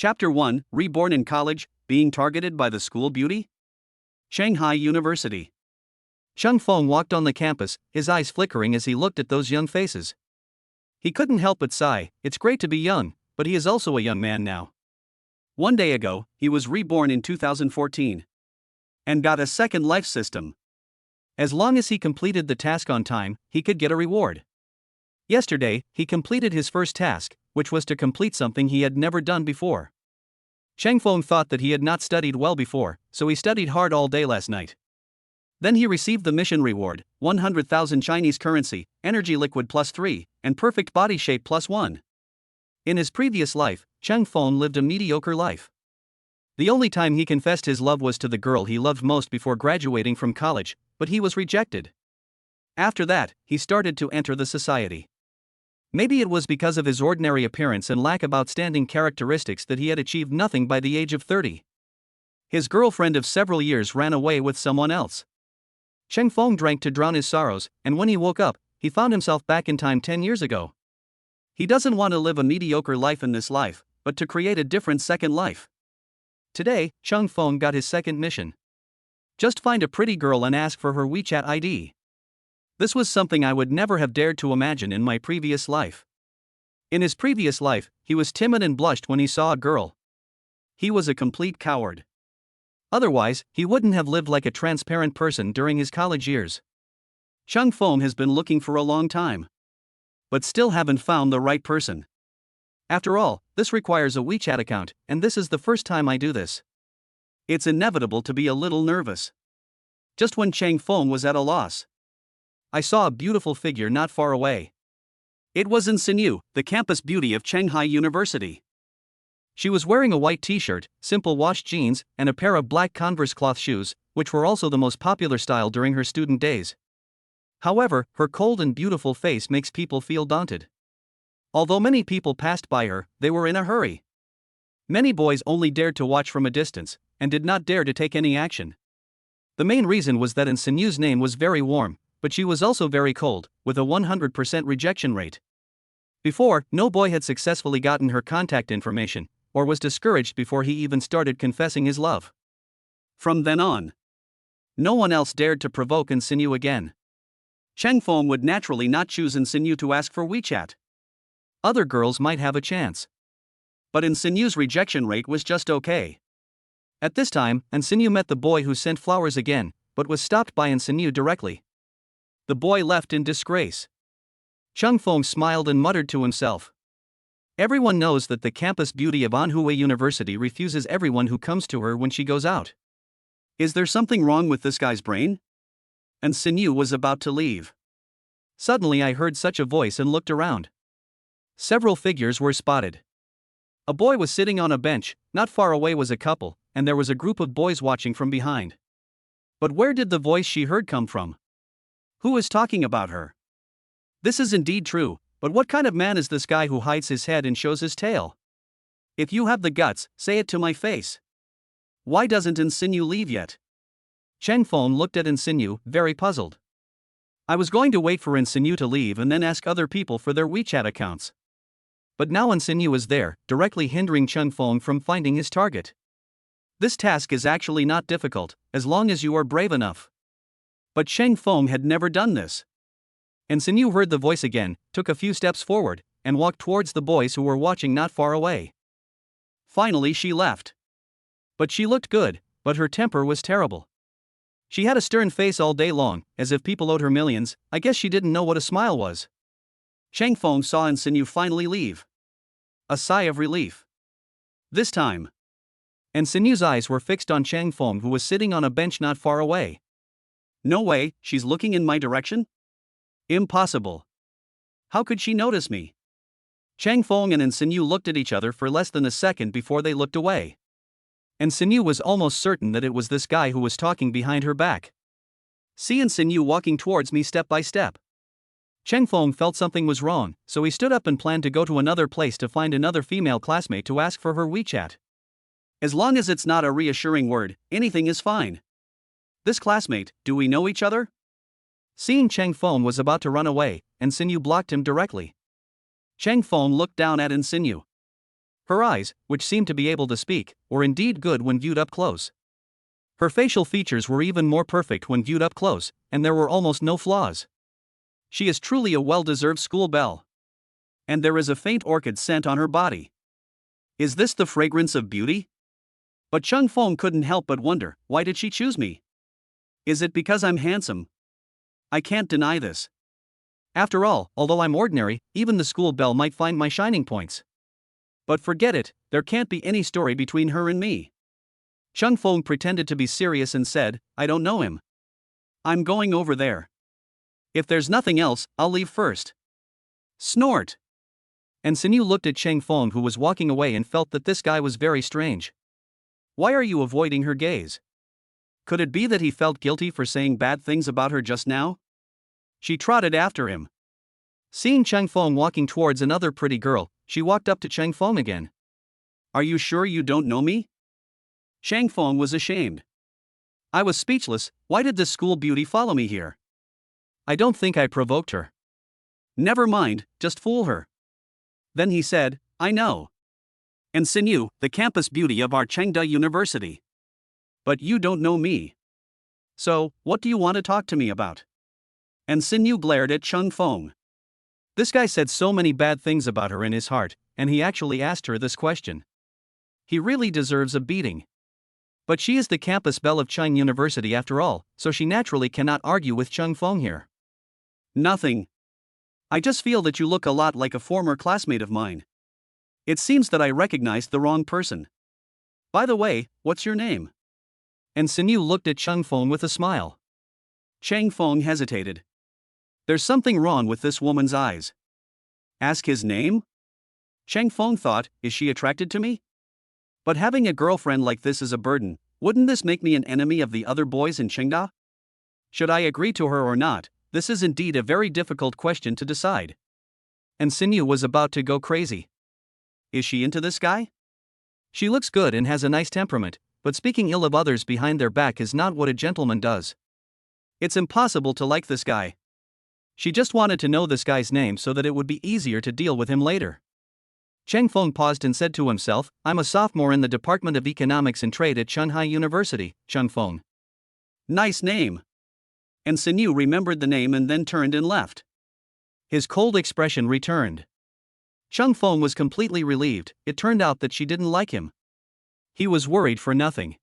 Chapter 1, Reborn in College, Being Targeted by the School Beauty? Shanghai University. Cheng Feng walked on the campus, his eyes flickering as he looked at those young faces. He couldn't help but sigh. It's great to be young, but he is also a young man now. One day ago, he was reborn in 2014. And got a second life system. As long as he completed the task on time, he could get a reward. Yesterday, he completed his first task, which was to complete something he had never done before. Cheng Feng thought that he had not studied well before, so he studied hard all day last night. Then he received the mission reward, 100,000 Chinese currency, energy liquid +3, and perfect body shape +1. In his previous life, Cheng Feng lived a mediocre life. The only time he confessed his love was to the girl he loved most before graduating from college, but he was rejected. After that, he started to enter the society. Maybe it was because of his ordinary appearance and lack of outstanding characteristics that he had achieved nothing by the age of 30. His girlfriend of several years ran away with someone else. Cheng Feng drank to drown his sorrows, and when he woke up, he found himself back in time 10 years ago. He doesn't want to live a mediocre life in this life, but to create a different second life. Today, Cheng Feng got his second mission. Just find a pretty girl and ask for her WeChat ID. This was something I would never have dared to imagine in my previous life. In his previous life, he was timid and blushed when he saw a girl. He was a complete coward. Otherwise, he wouldn't have lived like a transparent person during his college years. Cheng Feng has been looking for a long time. But still haven't found the right person. After all, this requires a WeChat account, and this is the first time I do this. It's inevitable to be a little nervous. Just when Cheng Feng was at a loss, I saw a beautiful figure not far away. It was Insinu, the campus beauty of Shanghai University. She was wearing a white t-shirt, simple washed jeans, and a pair of black Converse cloth shoes, which were also the most popular style during her student days. However, her cold and beautiful face makes people feel daunted. Although many people passed by her, they were in a hurry. Many boys only dared to watch from a distance, and did not dare to take any action. The main reason was that Insinu's name was very warm, but she was also very cold, with a 100% rejection rate. Before, no boy had successfully gotten her contact information, or was discouraged before he even started confessing his love. From then on, no one else dared to provoke Insinu again. Cheng Feng would naturally not choose Insinu to ask for WeChat. Other girls might have a chance. But Insinu's rejection rate was just okay. At this time, Insinu met the boy who sent flowers again, but was stopped by Insinu directly. The boy left in disgrace. Cheng Feng smiled and muttered to himself. Everyone knows that the campus beauty of Anhui University refuses everyone who comes to her when she goes out. Is there something wrong with this guy's brain? Insinu was about to leave. Suddenly I heard such a voice and looked around. Several figures were spotted. A boy was sitting on a bench, not far away was a couple, and there was a group of boys watching from behind. But where did the voice she heard come from? Who is talking about her? This is indeed true, but what kind of man is this guy who hides his head and shows his tail? If you have the guts, say it to my face. Why doesn't Insinu leave yet? Cheng Feng looked at Insinu, very puzzled. I was going to wait for Insinu to leave and then ask other people for their WeChat accounts. But now Insinu is there, directly hindering Cheng Feng from finding his target. This task is actually not difficult, as long as you are brave enough. But Cheng Feng had never done this. Insinu heard the voice again, took a few steps forward, and walked towards the boys who were watching not far away. Finally she left. But she looked good, but her temper was terrible. She had a stern face all day long, as if people owed her millions. I guess she didn't know what a smile was. Cheng Feng saw Insinu finally leave. A sigh of relief. This time, Insinu's eyes were fixed on Cheng Feng, who was sitting on a bench not far away. No way, she's looking in my direction? Impossible. How could she notice me? Cheng Feng and Insinu looked at each other for less than a second before they looked away. Insinu was almost certain that it was this guy who was talking behind her back. See Insinu walking towards me step by step. Cheng Feng felt something was wrong, so he stood up and planned to go to another place to find another female classmate to ask for her WeChat. As long as it's not a reassuring word, anything is fine. This classmate, do we know each other? Seeing Cheng Feng was about to run away, Insinu blocked him directly. Cheng Feng looked down at Insinu. Her eyes, which seemed to be able to speak, were indeed good when viewed up close. Her facial features were even more perfect when viewed up close, and there were almost no flaws. She is truly a well-deserved school belle. And there is a faint orchid scent on her body. Is this the fragrance of beauty? But Chung Fong couldn't help but wonder, why did she choose me? Is it because I'm handsome? I can't deny this. After all, although I'm ordinary, even the school belle might find my shining points. But forget it, there can't be any story between her and me. Chung Fong pretended to be serious and said, I don't know him. I'm going over there. If there's nothing else, I'll leave first. Snort. And Sinyu looked at Cheng Fong, who was walking away, and felt that this guy was very strange. Why are you avoiding her gaze? Could it be that he felt guilty for saying bad things about her just now? She trotted after him. Seeing Cheng Fong walking towards another pretty girl, she walked up to Cheng Fong again. Are you sure you don't know me? Cheng Fong was ashamed. I was speechless. Why did this school beauty follow me here? I don't think I provoked her. Never mind, just fool her. Then he said, I know. And Sinyu, the campus beauty of our Chengda University. But you don't know me. So, what do you want to talk to me about? And Sinyu glared at Chung Fong. This guy said so many bad things about her in his heart, and he actually asked her this question. He really deserves a beating. But she is the campus belle of Cheng University after all, so she naturally cannot argue with Chung Fong here. Nothing. I just feel that you look a lot like a former classmate of mine. It seems that I recognized the wrong person. By the way, what's your name? And Sinyu looked at Chung Fong with a smile. Cheng Fong hesitated. There's something wrong with this woman's eyes. Ask his name? Cheng Fong thought, is she attracted to me? But having a girlfriend like this is a burden. Wouldn't this make me an enemy of the other boys in Chengda? Should I agree to her or not? This is indeed a very difficult question to decide. And Sinyu was about to go crazy. Is she into this guy? She looks good and has a nice temperament, but speaking ill of others behind their back is not what a gentleman does. It's impossible to like this guy. She just wanted to know this guy's name so that it would be easier to deal with him later. Cheng Fong paused and said to himself, I'm a sophomore in the Department of Economics and Trade at Chunhai University, Chung Fong. Nice name. And Sinyu remembered the name and then turned and left. His cold expression returned. Chung Fong was completely relieved. It turned out that she didn't like him. He was worried for nothing.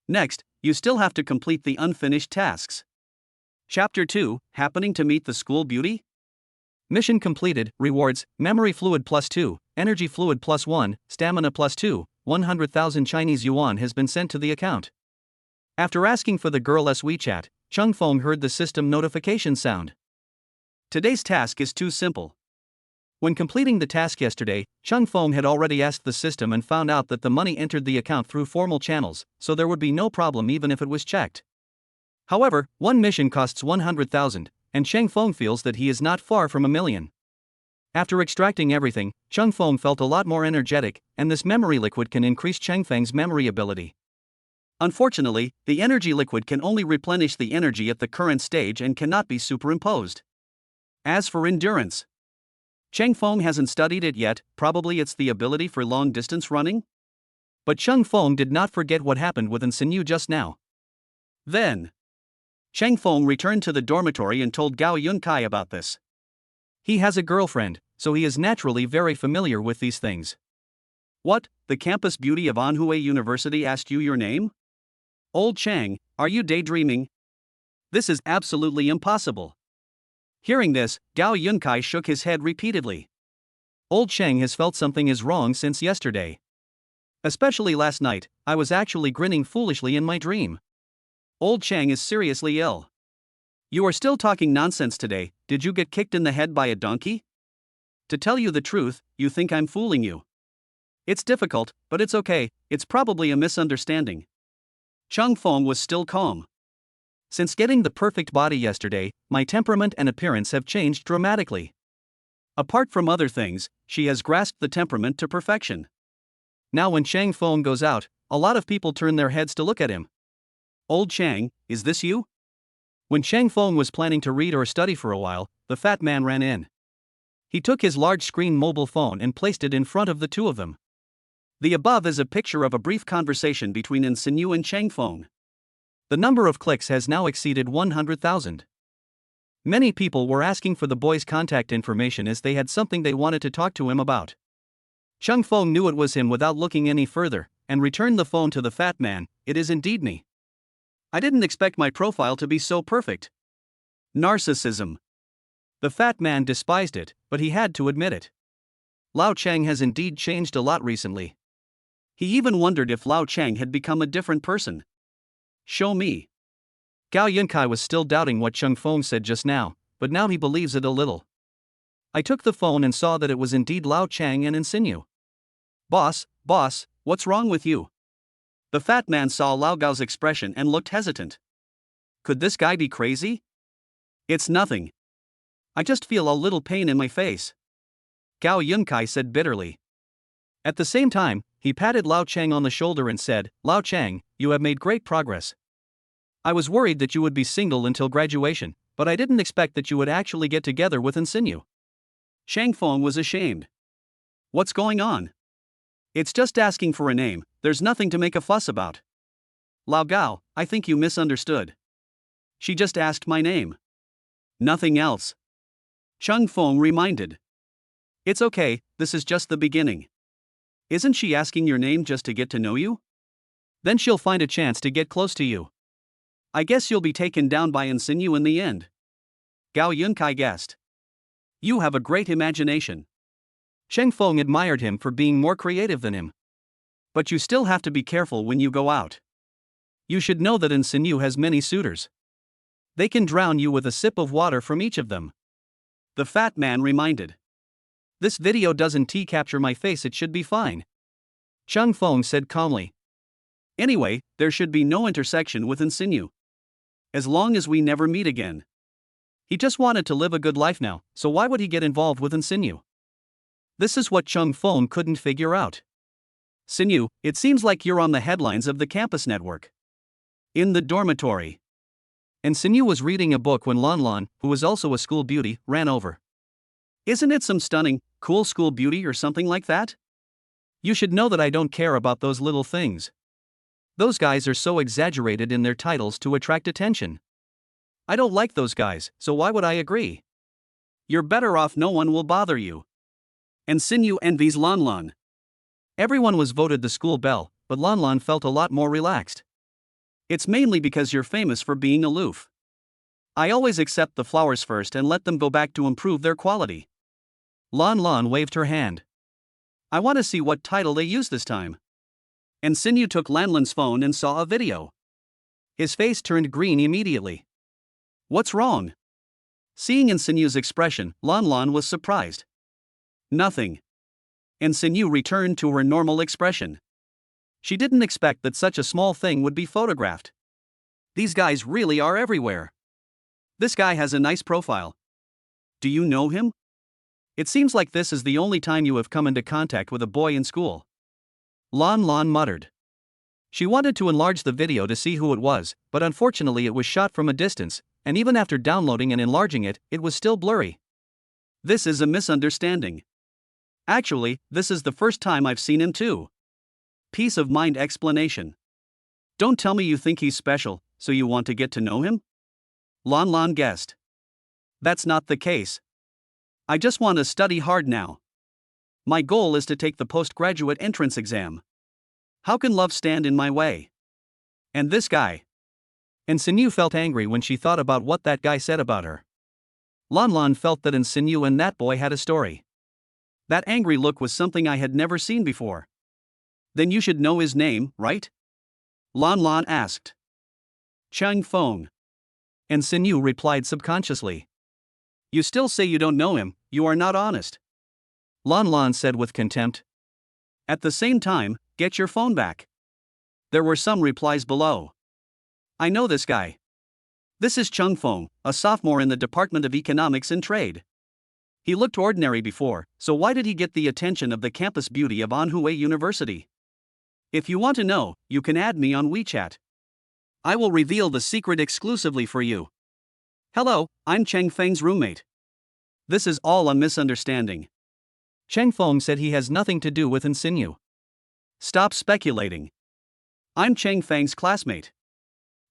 Next, you still have to complete the unfinished tasks. Chapter 2, Happening to Meet the School Beauty? Mission completed, rewards, memory fluid +2, energy fluid +1, stamina +2, 100,000 Chinese yuan has been sent to the account. After asking for the girl's WeChat, Chung Fong heard the system notification sound. Today's task is too simple. When completing the task yesterday, Chung Fong had already asked the system and found out that the money entered the account through formal channels, so there would be no problem even if it was checked. However, one mission costs 100,000, and Cheng Fong feels that he is not far from 1,000,000. After extracting everything, Chung Fong felt a lot more energetic, and this memory liquid can increase Cheng Feng's memory ability. Unfortunately, the energy liquid can only replenish the energy at the current stage and cannot be superimposed. As for endurance, Cheng Fong hasn't studied it yet, probably it's the ability for long-distance running? But Chung Fong did not forget what happened with Sinyu just now. Then, Cheng Fong returned to the dormitory and told Gao Yunkai about this. He has a girlfriend, so he is naturally very familiar with these things. What, the campus beauty of Anhui University asked you your name? Old Chang, are you daydreaming? This is absolutely impossible. Hearing this, Gao Yunkai shook his head repeatedly. Old Chang has felt something is wrong since yesterday. Especially last night, I was actually grinning foolishly in my dream. Old Chang is seriously ill. You are still talking nonsense today. Did you get kicked in the head by a donkey? To tell you the truth, you think I'm fooling you. It's difficult, but it's okay, it's probably a misunderstanding. Chung Fong was still calm. Since getting the perfect body yesterday, my temperament and appearance have changed dramatically. Apart from other things, she has grasped the temperament to perfection. Now when Chang Fong goes out, a lot of people turn their heads to look at him. Old Chang, is this you? When Chang Fong was planning to read or study for a while, the fat man ran in. He took his large screen mobile phone and placed it in front of the two of them. The above is a picture of a brief conversation between Insinyu and Chang Feng. The number of clicks has now exceeded 100,000. Many people were asking for the boy's contact information as they had something they wanted to talk to him about. Chang Feng knew it was him without looking any further, and returned the phone to the fat man. "It is indeed me. I didn't expect my profile to be so perfect." Narcissism. The fat man despised it, but he had to admit it. Lao Chang has indeed changed a lot recently. He even wondered if Lao Chang had become a different person. "Show me." Gao Yunkai was still doubting what Chang Feng said just now, but now he believes it a little. I took the phone and saw that it was indeed Lao Chang and Insinyu. Boss, what's wrong with you?" The fat man saw Lao Gao's expression and looked hesitant. Could this guy be crazy? "It's nothing. I just feel a little pain in my face," Gao Yunkai said bitterly. At the same time, he patted Lao Chang on the shoulder and said, "Lao Chang, you have made great progress. I was worried that you would be single until graduation, but I didn't expect that you would actually get together with Insinyu." Chang Feng was ashamed. "What's going on? It's just asking for a name, there's nothing to make a fuss about." "Lao Gao, I think you misunderstood. She just asked my name. Nothing else," Chang Feng reminded. "It's okay, this is just the beginning. Isn't she asking your name just to get to know you? Then she'll find a chance to get close to you. I guess you'll be taken down by Insinyu in the end," Gao Yunkai guessed. "You have a great imagination." Chang Feng admired him for being more creative than him. "But you still have to be careful when you go out. You should know that Insinyu has many suitors. They can drown you with a sip of water from each of them," the fat man reminded. "This video doesn't capture my face, it should be fine," Chang Feng said calmly. "Anyway, there should be no intersection with Insinyu. As long as we never meet again. He just wanted to live a good life now, so why would he get involved with Insinyu?" This is what Chang Feng couldn't figure out. "Sinyu, it seems like you're on the headlines of the campus network." In the dormitory, Insinyu was reading a book when Lan Lan, who was also a school beauty, ran over. "Isn't it some stunning, cool school beauty or something like that?" "You should know that I don't care about those little things. Those guys are so exaggerated in their titles to attract attention. I don't like those guys, so why would I agree?" "You're better off, no one will bother you." Insinyu envies Lan Lan. Everyone was voted the school belle, but Lan Lan felt a lot more relaxed. "It's mainly because you're famous for being aloof. I always accept the flowers first and let them go back to improve their quality." Lan Lan waved her hand. "I want to see what title they use this time." Insinyu took Lan Lan's phone and saw a video. His face turned green immediately. "What's wrong?" Seeing Insinyu's expression, Lan Lan was surprised. "Nothing." Insinyu returned to her normal expression. She didn't expect that such a small thing would be photographed. These guys really are everywhere. This guy has a nice profile. Do you know him? It seems like this is the only time you have come into contact with a boy in school. Lan Lan muttered. She wanted to enlarge the video to see who it was, but unfortunately it was shot from a distance, and even after downloading and enlarging it, it was still blurry. This is a misunderstanding. Actually, this is the first time I've seen him too. Peace of mind explanation. Don't tell me you think he's special, so you want to get to know him? Lan Lan guessed. That's not the case. I just want to study hard now. My goal is to take the postgraduate entrance exam. How can love stand in my way? And this guy. Insinyu felt angry when she thought about what that guy said about her. Lan Lan felt that Insinyu and that boy had a story. That angry look was something I had never seen before. Then you should know his name, right? Lan Lan asked. Chang Feng. Insinyu replied subconsciously. You still say you don't know him, you are not honest. Lan Lan said with contempt. At the same time, get your phone back. There were some replies below. I know this guy. This is Chang Feng, a sophomore in the Department of Economics and Trade. He looked ordinary before, so why did he get the attention of the campus beauty of Anhui University? If you want to know, you can add me on WeChat. I will reveal the secret exclusively for you. Hello, I'm Chang Feng's roommate. This is all a misunderstanding. Chang Feng said he has nothing to do with Insinyu. Stop speculating. I'm Cheng Feng's classmate.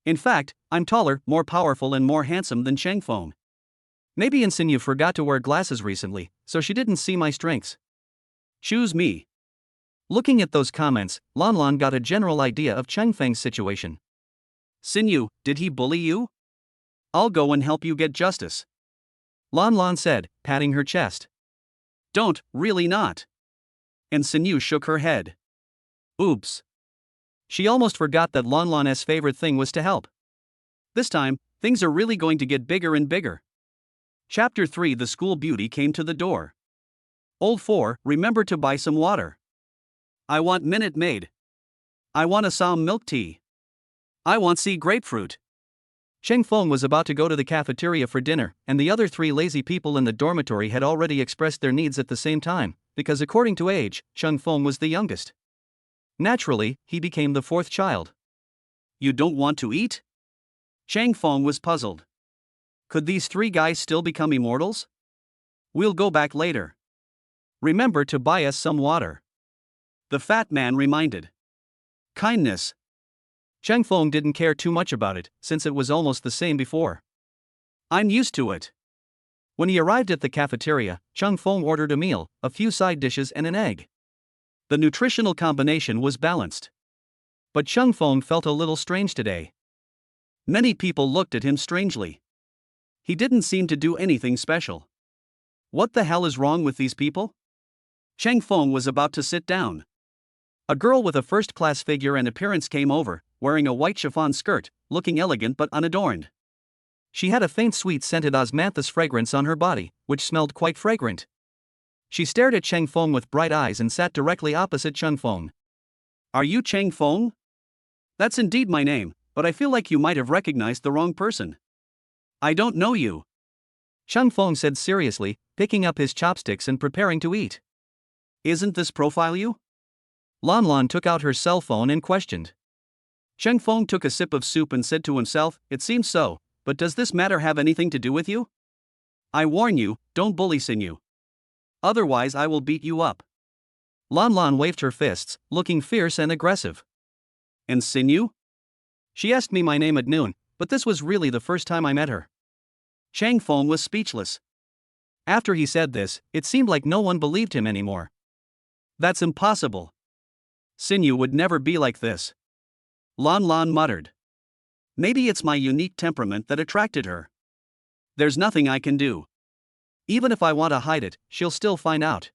In fact, I'm taller, more powerful, and more handsome than Cheng Feng. Maybe Insigne forgot to wear glasses recently, so she didn't see my strengths. Choose me. Looking at those comments, Lan Lan got a general idea of Cheng Feng's situation. Sinew, did he bully you? I'll go and help you get justice. Lan Lan said, patting her chest. Don't, really not. And Sinew shook her head. Oops. She almost forgot that Lan Lan's favorite thing was to help. This time, things are really going to get bigger and bigger. Chapter 3. The school beauty came to the door. Old 4, remember to buy some water. I want Minute Maid. I want Assam milk tea. I want sea grapefruit. Cheng Feng was about to go to the cafeteria for dinner, and the other 3 lazy people in the dormitory had already expressed their needs at the same time, because according to age, Cheng Feng was the youngest. Naturally, he became the 4th child. You don't want to eat? Cheng Feng was puzzled. Could these 3 guys still become immortals? We'll go back later. Remember to buy us some water. The fat man reminded. Kindness. Cheng Feng didn't care too much about it, since it was almost the same before. I'm used to it. When he arrived at the cafeteria, Cheng Feng ordered a meal, a few side dishes, and an egg. The nutritional combination was balanced. But Cheng Feng felt a little strange today. Many people looked at him strangely. He didn't seem to do anything special. What the hell is wrong with these people? Cheng Feng was about to sit down. A girl with a first-class figure and appearance came over, wearing a white chiffon skirt, looking elegant but unadorned. She had a faint sweet-scented osmanthus fragrance on her body, which smelled quite fragrant. She stared at Cheng Feng with bright eyes and sat directly opposite Cheng Feng. Are you Cheng Feng? That's indeed my name, but I feel like you might have recognized the wrong person. I don't know you. Cheng Feng said seriously, picking up his chopsticks and preparing to eat. Isn't this profile you? Lan Lan took out her cell phone and questioned. Cheng Feng took a sip of soup and said to himself, it seems so, but does this matter have anything to do with you? I warn you, don't bully Sinew. Otherwise I will beat you up. Lan Lan waved her fists, looking fierce and aggressive. And Sinew? She asked me my name at noon, but this was really the first time I met her. Cheng Feng was speechless. After he said this, it seemed like no one believed him anymore. That's impossible. Sinew would never be like this. Lan Lan muttered. Maybe it's my unique temperament that attracted her. There's nothing I can do. Even if I want to hide it, she'll still find out.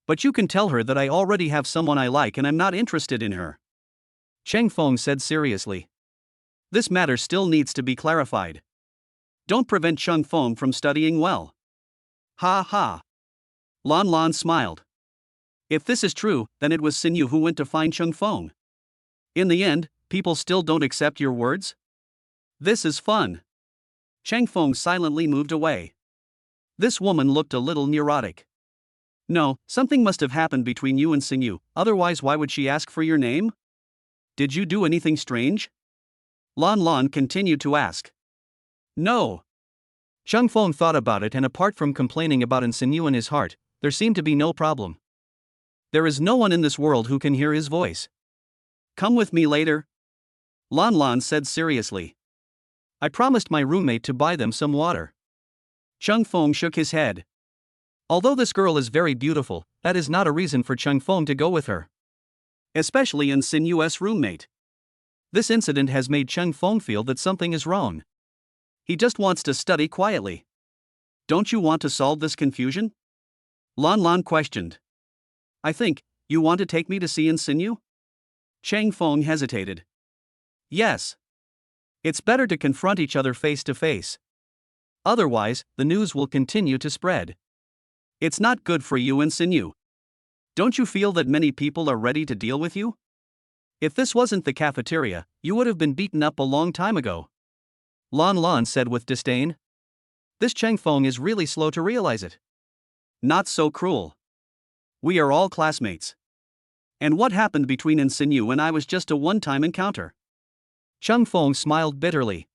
But you can tell her that I already have someone I like and I'm not interested in her. Cheng Feng said seriously. This matter still needs to be clarified. Don't prevent Cheng Feng from studying well. Ha ha. Lan Lan smiled. If this is true, then it was Sinew who went to find Cheng Feng. In the end, people still don't accept your words? This is fun. Cheng Feng silently moved away. This woman looked a little neurotic. No, something must have happened between you and Sinew, otherwise why would she ask for your name? Did you do anything strange? Lan Lan continued to ask. No. Cheng Feng thought about it, and apart from complaining about Sinew in his heart, there seemed to be no problem. There is no one in this world who can hear his voice. Come with me later. Lan Lan said seriously. I promised my roommate to buy them some water. Cheng Feng shook his head. Although this girl is very beautiful, that is not a reason for Cheng Feng to go with her. Especially in Sinew's roommate. This incident has made Cheng Feng feel that something is wrong. He just wants to study quietly. Don't you want to solve this confusion? Lan Lan questioned. I think, you want to take me to see Sinew? Cheng Feng hesitated. Yes. It's better to confront each other face to face. Otherwise, the news will continue to spread. It's not good for you and Sinew. Don't you feel that many people are ready to deal with you? If this wasn't the cafeteria, you would have been beaten up a long time ago. Lan Lan said with disdain. This Cheng Feng is really slow to realize it. Not so cruel. We are all classmates. And what happened between Sinew and I was just a one-time encounter. Cheng Feng smiled bitterly.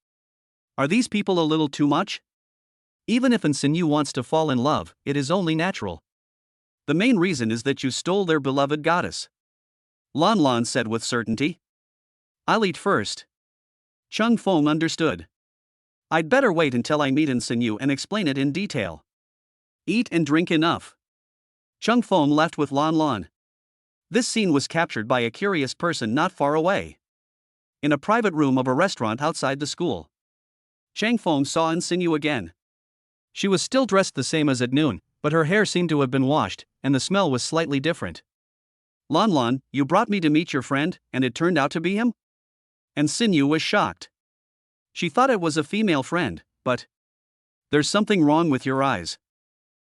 Are these people a little too much? Even if Sinew wants to fall in love, it is only natural. The main reason is that you stole their beloved goddess. Lan Lan said with certainty. I'll eat first. Chung Feng understood. I'd better wait until I meet Insinyu and explain it in detail. Eat and drink enough. Chung Feng left with Lan Lan. This scene was captured by a curious person not far away. In a private room of a restaurant outside the school, Chang Feng saw Insinyu again. She was still dressed the same as at noon, but her hair seemed to have been washed, and the smell was slightly different. Lan Lan, you brought me to meet your friend, and it turned out to be him? Insinyu was shocked. She thought it was a female friend, but there's something wrong with your eyes.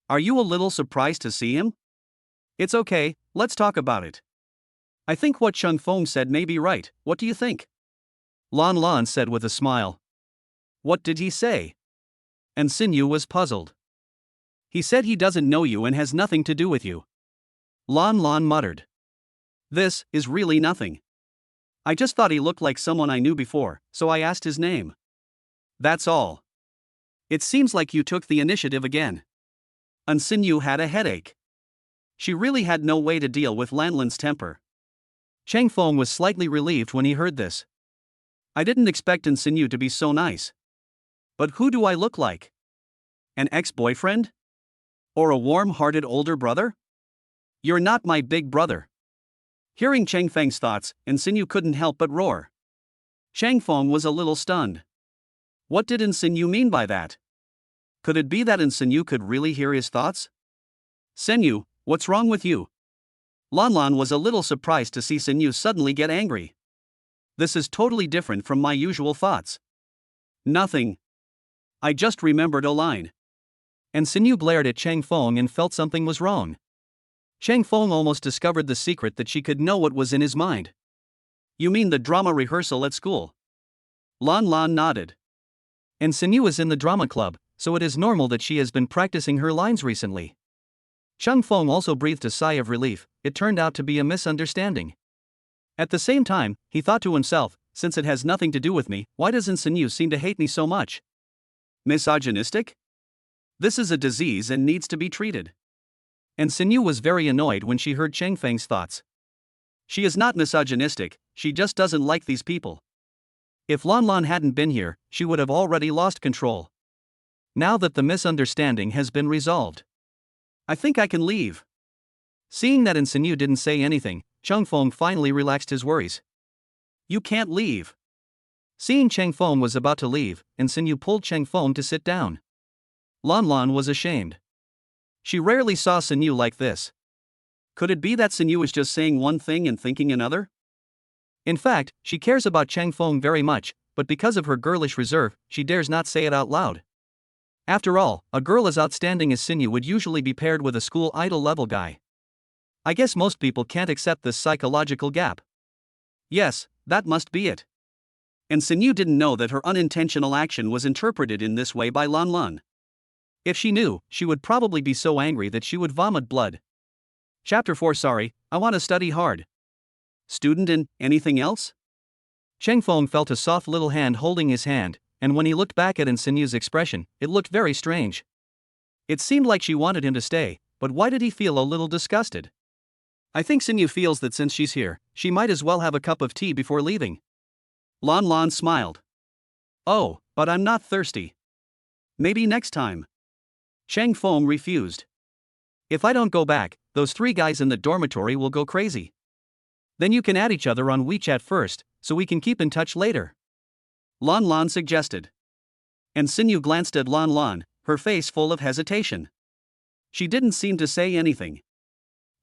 Are you a little surprised to see him? It's okay, let's talk about it. I think what Chung Feng said may be right, what do you think? Lan Lan said with a smile. What did he say? Insinyu was puzzled. He said he doesn't know you and has nothing to do with you. Lan Lan muttered. This is really nothing. I just thought he looked like someone I knew before, so I asked his name. That's all. It seems like you took the initiative again. Insinyu had a headache. She really had no way to deal with Lan Lan's temper. Chang Feng was slightly relieved when he heard this. I didn't expect Insinyu to be so nice. But who do I look like? An ex-boyfriend? Or a warm-hearted older brother? You're not my big brother. Hearing Chang Feng's thoughts, Insinyu couldn't help but roar. Chang Feng was a little stunned. What did Insinyu mean by that? Could it be that Insinyu could really hear his thoughts? Senyu, what's wrong with you? Lan Lan was a little surprised to see Senyu suddenly get angry. This is totally different from my usual thoughts. Nothing. I just remembered a line. And Senyu glared at Chang Feng and felt something was wrong. Chang Feng almost discovered the secret that she could know what was in his mind. You mean the drama rehearsal at school? Lan Lan nodded. And Senyu is in the drama club, so it is normal that she has been practicing her lines recently. Chung Feng also breathed a sigh of relief. It turned out to be a misunderstanding. At the same time, he thought to himself, since it has nothing to do with me, why does Insinyu seem to hate me so much? Misogynistic? This is a disease and needs to be treated. And Insinyu was very annoyed when she heard Chang Feng's thoughts. She is not misogynistic, she just doesn't like these people. If Lan Lan hadn't been here, she would have already lost control. Now that the misunderstanding has been resolved, I think I can leave. Seeing that Insinyu didn't say anything, Chang Feng finally relaxed his worries. You can't leave. Seeing Chang Feng was about to leave, Insinyu pulled Chang Feng to sit down. Lan Lan was ashamed. She rarely saw Senyu like this. Could it be that Senyu is just saying one thing and thinking another? In fact, she cares about Chang Feng very much, but because of her girlish reserve, she dares not say it out loud. After all, a girl as outstanding as Senyu would usually be paired with a school idol level guy. I guess most people can't accept this psychological gap. Yes, that must be it. And Senyu didn't know that her unintentional action was interpreted in this way by Lan Lan. If she knew, she would probably be so angry that she would vomit blood. Chapter 4 Sorry, I want to study hard. Student and anything else? Chang Feng felt a soft little hand holding his hand, and when he looked back at Insinyu's expression, it looked very strange. It seemed like she wanted him to stay, but why did he feel a little disgusted? I think Sinyu feels that since she's here, she might as well have a cup of tea before leaving. Lan Lan smiled. Oh, but I'm not thirsty. Maybe next time. Chang Feng refused. If I don't go back, those 3 guys in the dormitory will go crazy. Then you can add each other on WeChat first, so we can keep in touch later. Lan Lan suggested. And Sinyu glanced at Lan Lan, her face full of hesitation. She didn't seem to say anything.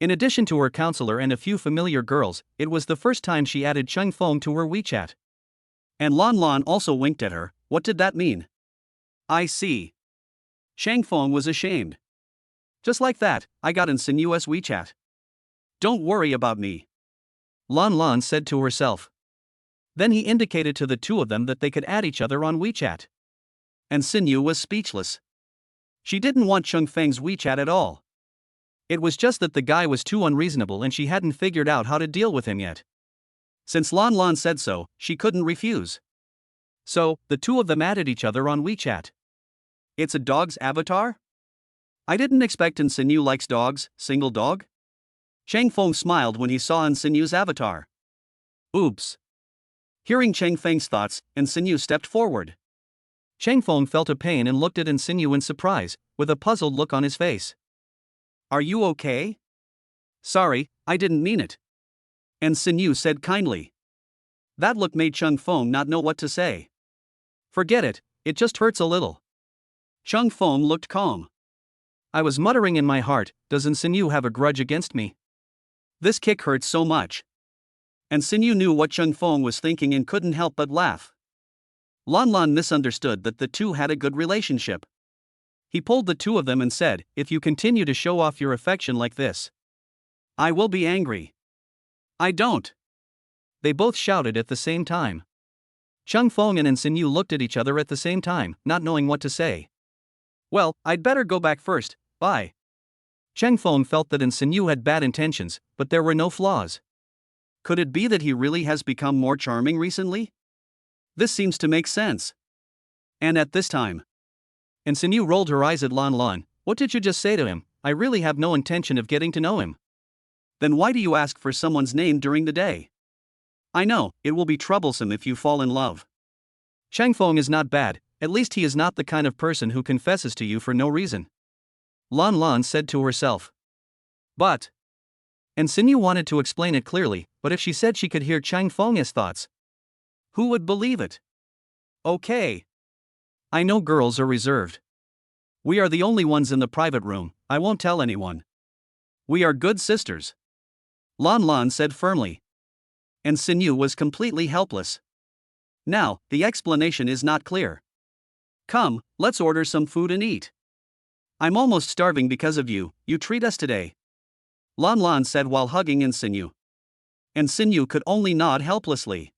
In addition to her counselor and a few familiar girls, it was the first time she added Chang Feng to her WeChat. And Lan Lan also winked at her. What did that mean? I see. Chang Feng was ashamed. Just like that, I got in Sinu's WeChat. Don't worry about me. Lan Lan said to herself. Then he indicated to the 2 of them that they could add each other on WeChat. And Sinyu was speechless. She didn't want Chang Feng's WeChat at all. It was just that the guy was too unreasonable and she hadn't figured out how to deal with him yet. Since Lan Lan said so, she couldn't refuse. So, the 2 of them added each other on WeChat. It's a dog's avatar? I didn't expect Sinyu likes dogs, single dog? Chang Feng smiled when he saw Sinyu's avatar. Oops. Hearing Chang Feng's thoughts, Sinyu stepped forward. Chang Feng felt a pain and looked at Sinyu in surprise, with a puzzled look on his face. Are you okay? Sorry, I didn't mean it. Sinyu said kindly. That look made Chang Feng not know what to say. Forget it, it just hurts a little. Chang Feng looked calm. I was muttering in my heart, doesn't Sinyu have a grudge against me? This kick hurt so much. Sinyu knew what Chang Feng was thinking and couldn't help but laugh. Lan Lan misunderstood that the two had a good relationship. He pulled the two of them and said, if you continue to show off your affection like this, I will be angry. I don't. They both shouted at the same time. Chang Feng and Sinyu looked at each other at the same time, not knowing what to say. Well, I'd better go back first, bye. Chang Feng felt that Sinyu had bad intentions, but there were no flaws. Could it be that he really has become more charming recently? This seems to make sense. And at this time, Sinyu rolled her eyes at Lan Lan. What did you just say to him? I really have no intention of getting to know him. Then why do you ask for someone's name during the day? I know, it will be troublesome if you fall in love. Chang Feng is not bad, at least he is not the kind of person who confesses to you for no reason. Lan Lan said to herself. But. Sinyu wanted to explain it clearly, but if she said she could hear Chang Feng's thoughts, who would believe it? Okay. I know girls are reserved. We are the only ones in the private room, I won't tell anyone. We are good sisters. Lan Lan said firmly. Sinyu was completely helpless. Now, the explanation is not clear. Come, let's order some food and eat. I'm almost starving because of you, you treat us today. Lan Lan said while hugging Sinyu. Sinyu could only nod helplessly.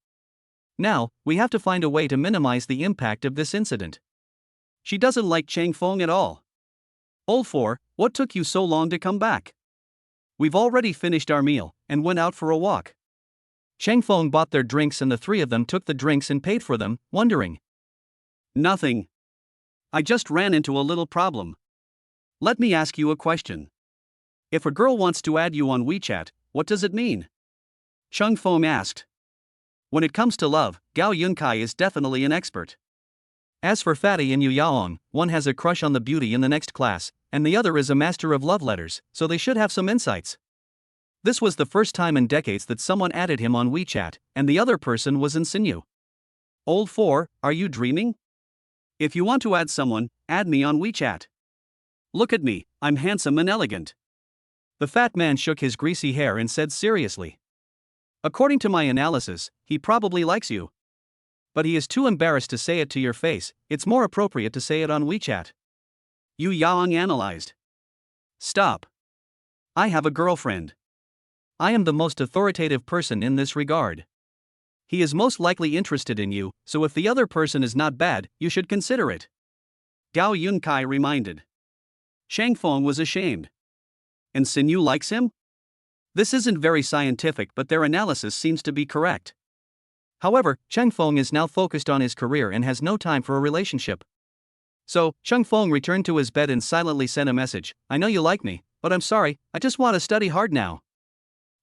Now, we have to find a way to minimize the impact of this incident. She doesn't like Chang Feng at all. Old Four, what took you so long to come back? We've already finished our meal, and went out for a walk. Chang Feng bought their drinks and the three of them took the drinks and paid for them, wondering. Nothing. I just ran into a little problem. Let me ask you a question. If a girl wants to add you on WeChat, what does it mean? Chang Feng asked. When it comes to love, Gao Yunkai is definitely an expert. As for Fatty and Yu Yaong, one has a crush on the beauty in the next class, and the other is a master of love letters, so they should have some insights. This was the first time in decades that someone added him on WeChat, and the other person was Sinyu. Old Four, are you dreaming? If you want to add someone, add me on WeChat. Look at me, I'm handsome and elegant. The fat man shook his greasy hair and said seriously. According to my analysis, he probably likes you. But he is too embarrassed to say it to your face, it's more appropriate to say it on WeChat. Yu Yaong analyzed. Stop. I have a girlfriend. I am the most authoritative person in this regard. He is most likely interested in you, so if the other person is not bad, you should consider it. Gao Yunkai reminded. Chang Feng was ashamed. Sinyu likes him? This isn't very scientific, but their analysis seems to be correct. However, Chang Feng is now focused on his career and has no time for a relationship. So, Chang Feng returned to his bed and silently sent a message. I know you like me, but I'm sorry, I just want to study hard now.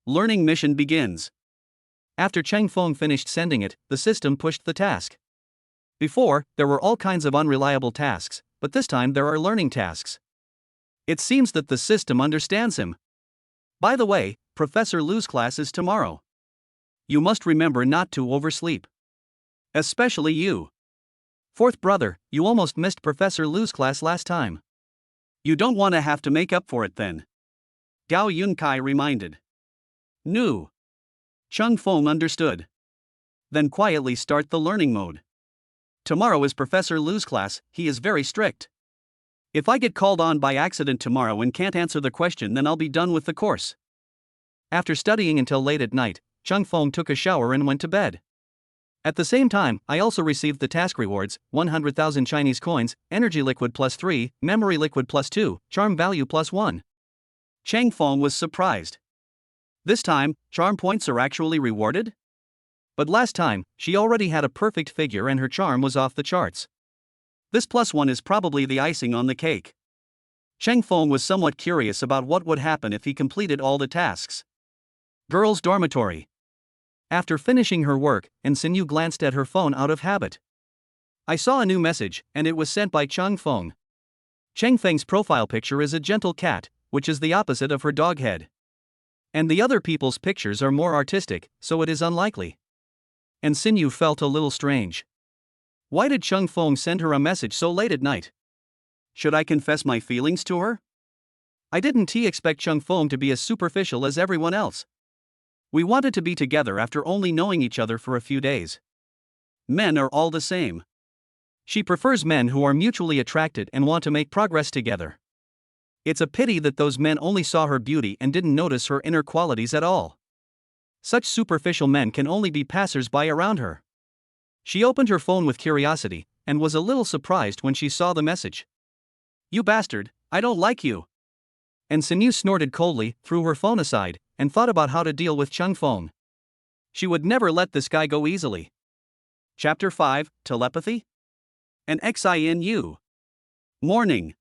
Learning mission begins. After Chang Feng finished sending it, the system pushed the task. Before, there were all kinds of unreliable tasks, but this time there are learning tasks. It seems that the system understands him. By the way, Professor Lu's class is tomorrow. You must remember not to oversleep. Especially you. Fourth brother, you almost missed Professor Lu's class last time. You don't want to have to make up for it then. Gao Yunkai reminded. No. Chang Feng understood. Then quietly start the learning mode. Tomorrow is Professor Lu's class, he is very strict. If I get called on by accident tomorrow and can't answer the question, then I'll be done with the course. After studying until late at night, Chang Feng took a shower and went to bed. At the same time, I also received the task rewards, 100,000 Chinese coins, energy liquid +3, memory liquid +2, charm value +1. Chang Feng was surprised. This time, charm points are actually rewarded? But last time, she already had a perfect figure and her charm was off the charts. This +1 is probably the icing on the cake. Cheng Feng was somewhat curious about what would happen if he completed all the tasks. Girls' dormitory. After finishing her work, Ensinyu glanced at her phone out of habit. I saw a new message, and it was sent by Cheng Feng. Cheng Feng's profile picture is a gentle cat, which is the opposite of her dog head. And the other people's pictures are more artistic, so it is unlikely. Ensinyu felt a little strange. Why did Cheng Feng send her a message so late at night? Should I confess my feelings to her? I didn't expect Cheng Feng to be as superficial as everyone else. We wanted to be together after only knowing each other for a few days. Men are all the same. She prefers men who are mutually attracted and want to make progress together. It's a pity that those men only saw her beauty and didn't notice her inner qualities at all. Such superficial men can only be passers-by around her. She opened her phone with curiosity, and was a little surprised when she saw the message. You bastard, I don't like you. Ensinyu snorted coldly, threw her phone aside, and thought about how to deal with Cheng Feng. She would never let this guy go easily. Chapter 5, Telepathy? An XINU. Morning.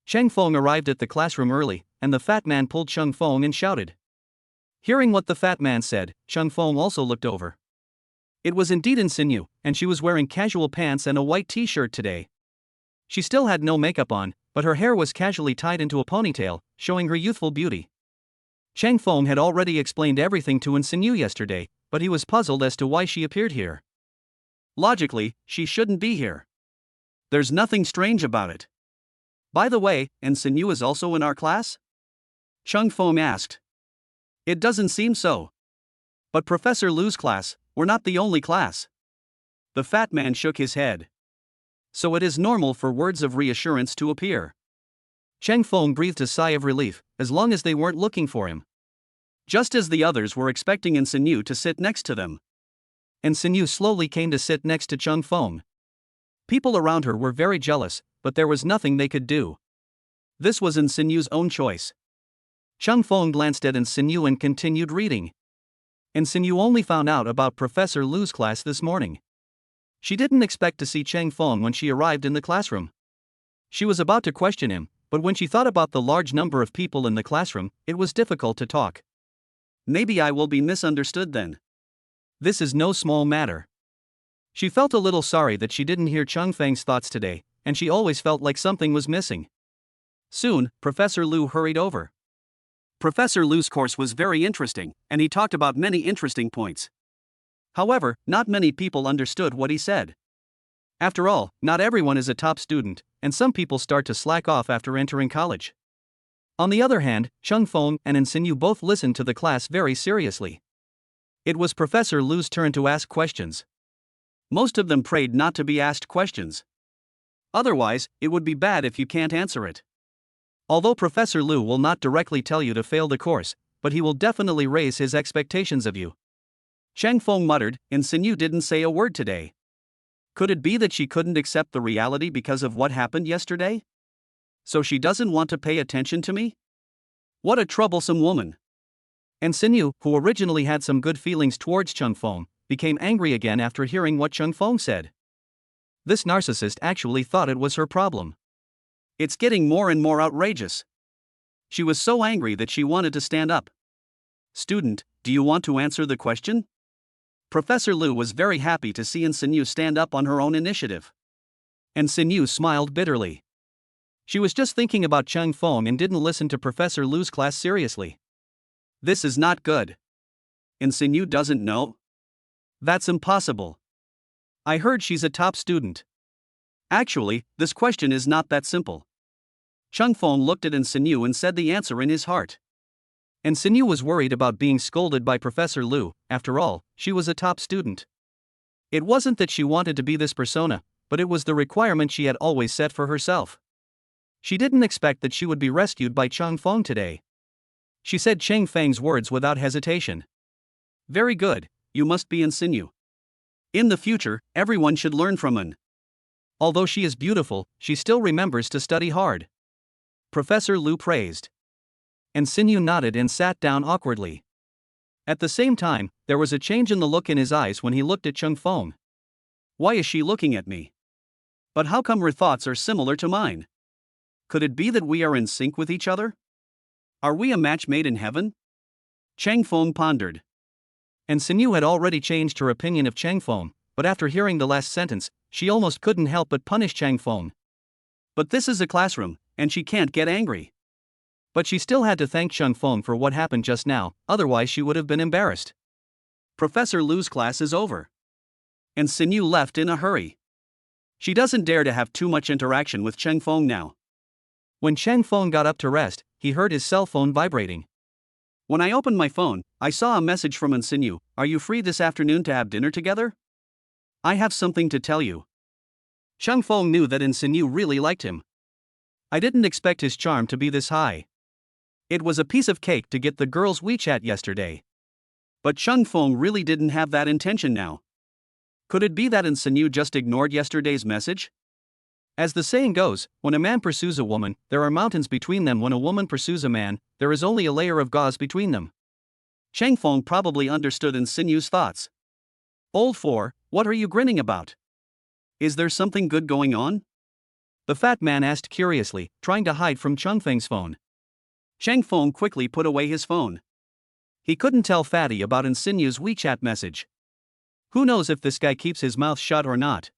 Cheng Feng arrived at the classroom early, and the fat man pulled Cheng Feng and shouted. Hearing what the fat man said, Cheng Feng also looked over. It was indeed Ensinyu, and she was wearing casual pants and a white t-shirt today. She still had no makeup on, but her hair was casually tied into a ponytail, showing her youthful beauty. Cheng Feng had already explained everything to Ensinyu yesterday, but he was puzzled as to why she appeared here. Logically, she shouldn't be here. There's nothing strange about it. By the way, Ensinyu is also in our class? Cheng Feng asked. It doesn't seem so. But Professor Lu's class, we're not the only class. The fat man shook his head. So it is normal for words of reassurance to appear. Cheng Feng breathed a sigh of relief, as long as they weren't looking for him. Just as the others were expecting Ensinyu to sit next to them. Ensinyu slowly came to sit next to Cheng Feng. People around her were very jealous, but there was nothing they could do. This was Ensinyu's own choice. Cheng Feng glanced at Ensinyu and continued reading. Ensinyu only found out about Professor Lu's class this morning. She didn't expect to see Cheng Feng when she arrived in the classroom. She was about to question him, but when she thought about the large number of people in the classroom, it was difficult to talk. Maybe I will be misunderstood then. This is no small matter. She felt a little sorry that she didn't hear Cheng Feng's thoughts today, and she always felt like something was missing. Soon, Professor Lu hurried over. Professor Lu's course was very interesting, and he talked about many interesting points. However, not many people understood what he said. After all, not everyone is a top student, and some people start to slack off after entering college. On the other hand, Cheng Feng and Ensinyu both listened to the class very seriously. It was Professor Lu's turn to ask questions. Most of them prayed not to be asked questions. Otherwise, it would be bad if you can't answer it. Although Professor Lu will not directly tell you to fail the course, but he will definitely raise his expectations of you. Cheng Feng muttered, Ensinyu didn't say a word today. Could it be that she couldn't accept the reality because of what happened yesterday? So she doesn't want to pay attention to me? What a troublesome woman. Ensinyu, who originally had some good feelings towards Cheng Feng, became angry again after hearing what Cheng Feng said. This narcissist actually thought it was her problem. It's getting more and more outrageous. She was so angry that she wanted to stand up. Student, do you want to answer the question? Professor Lu was very happy to see Ensinyu stand up on her own initiative. Ensinyu smiled bitterly. She was just thinking about Cheng Feng and didn't listen to Professor Lu's class seriously. This is not good. Ensinyu doesn't know? That's impossible. I heard she's a top student. Actually, this question is not that simple. Cheng Feng looked at Ensinyu and said the answer in his heart. Ensinyu was worried about being scolded by Professor Lu. After all, she was a top student. It wasn't that she wanted to be this persona, but it was the requirement she had always set for herself. She didn't expect that she would be rescued by Cheng Feng today. She said Cheng Feng's words without hesitation. Very good, you must be Ensinyu. In the future, everyone should learn from An. Although she is beautiful, she still remembers to study hard. Professor Lu praised. Ensinyu nodded and sat down awkwardly. At the same time, there was a change in the look in his eyes when he looked at Cheng Feng. Why is she looking at me? But how come her thoughts are similar to mine? Could it be that we are in sync with each other? Are we a match made in heaven? Chang Feng pondered. And Sinyu had already changed her opinion of Chang Feng, but after hearing the last sentence, she almost couldn't help but punish Chang Feng. But this is a classroom, and she can't get angry. But she still had to thank Chang Feng for what happened just now, otherwise she would have been embarrassed. Professor Lu's class is over. And Sinyu left in a hurry. She doesn't dare to have too much interaction with Chang Feng now. When Chang Feng got up to rest, he heard his cell phone vibrating. When I opened my phone, I saw a message from Sinyu. Are you free this afternoon to have dinner together? I have something to tell you. Chang Feng knew that Sinyu really liked him. I didn't expect his charm to be this high. It was a piece of cake to get the girl's WeChat yesterday. But Chang Feng really didn't have that intention now. Could it be that Sinyu just ignored yesterday's message? As the saying goes, when a man pursues a woman, there are mountains between them. When a woman pursues a man, there is only a layer of gauze between them. Chang Feng probably understood Sinyu's thoughts. Old four, what are you grinning about? Is there something good going on? The fat man asked curiously, trying to hide from Chang Feng's phone. Chang Feng quickly put away his phone. He couldn't tell Fatty about Sinyu's WeChat message. Who knows if this guy keeps his mouth shut or not?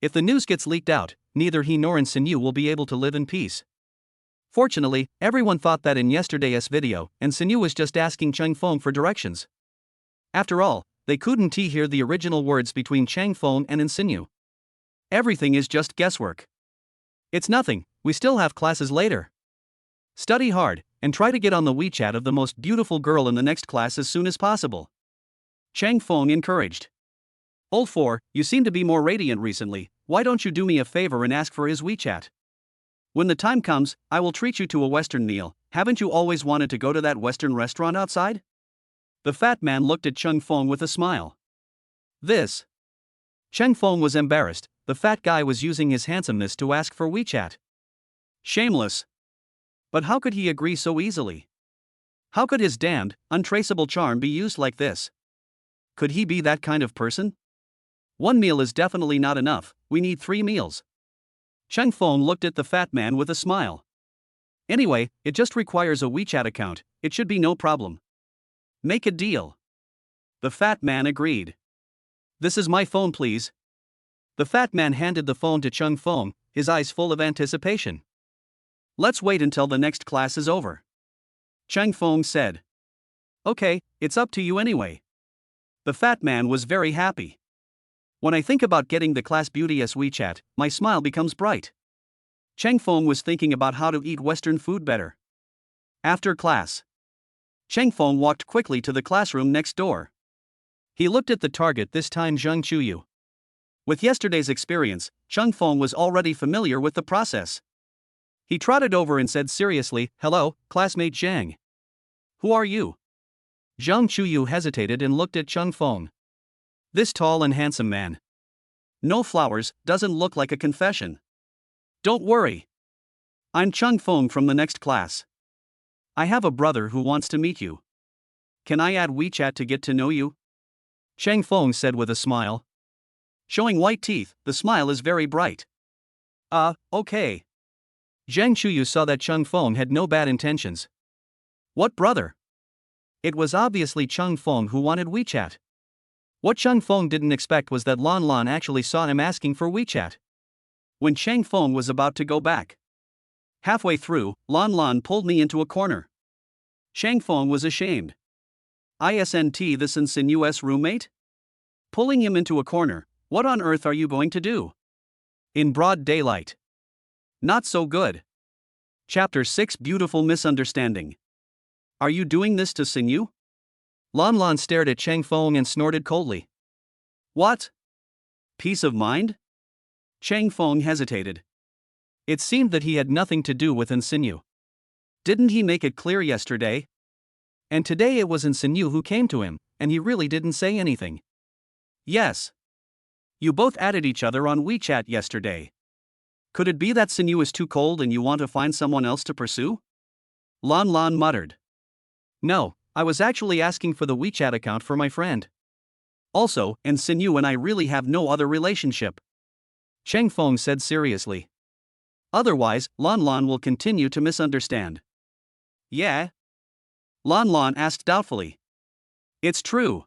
If the news gets leaked out, neither he nor Sinyu will be able to live in peace. Fortunately, everyone thought that in yesterday's video, Sinyu was just asking Chang Feng for directions. After all, they couldn't hear the original words between Chang Feng and Sinyu. Everything is just guesswork. It's nothing, we still have classes later. Study hard, and try to get on the WeChat of the most beautiful girl in the next class as soon as possible. Chang Feng encouraged. Old four, you seem to be more radiant recently, why don't you do me a favor and ask for his WeChat? When the time comes, I will treat you to a Western meal. Haven't you always wanted to go to that Western restaurant outside? The fat man looked at Chang Feng with a smile. This. Chang Feng was embarrassed. The fat guy was using his handsomeness to ask for WeChat. Shameless. But how could he agree so easily? How could his damned, untraceable charm be used like this? Could he be that kind of person? One meal is definitely not enough, we need 3 meals. Chang Feng looked at the fat man with a smile. Anyway, it just requires a WeChat account, it should be no problem. Make a deal. The fat man agreed. This is my phone, please. The fat man handed the phone to Chang Feng, his eyes full of anticipation. Let's wait until the next class is over. Chang Feng said. Okay, it's up to you anyway. The fat man was very happy. When I think about getting the class beauty's WeChat, my smile becomes bright. Chang Feng was thinking about how to eat Western food better. After class, Chang Feng walked quickly to the classroom next door. He looked at the target, this time Zhang Chuyu. With yesterday's experience, Chang Feng was already familiar with the process. He trotted over and said seriously, "Hello, classmate Zhang. Who are you?" Zhang Chuyu hesitated and looked at Chang Feng. This tall and handsome man. No flowers, doesn't look like a confession. Don't worry. I'm Chang Feng from the next class. I have a brother who wants to meet you. Can I add WeChat to get to know you? Chang Feng said with a smile. Showing white teeth, the smile is very bright. Okay. Zhang Chuyu saw that Chang Feng had no bad intentions. What brother? It was obviously Chang Feng who wanted WeChat. What Chang Feng didn't expect was that Lan Lan actually saw him asking for WeChat. When Chang Feng was about to go back, halfway through, Lan Lan pulled me into a corner. Chang Feng was ashamed. Isn't this Sinyu's roommate? Pulling him into a corner, what on earth are you going to do? In broad daylight. Not so good. Chapter 6 Beautiful Misunderstanding. Are you doing this to Sinyu? Lan Lan stared at Chang Feng and snorted coldly. What? Peace of mind? Chang Feng hesitated. It seemed that he had nothing to do with Sinyu. Didn't he make it clear yesterday? And today it was Sinyu who came to him, and he really didn't say anything. Yes. You both added each other on WeChat yesterday. Could it be that Sinyu is too cold and you want to find someone else to pursue? Lan Lan muttered. No, I was actually asking for the WeChat account for my friend. Also, Sinyu and I really have no other relationship. Chang Feng said seriously. Otherwise, Lan Lan will continue to misunderstand. Yeah? Lan Lan asked doubtfully. It's true.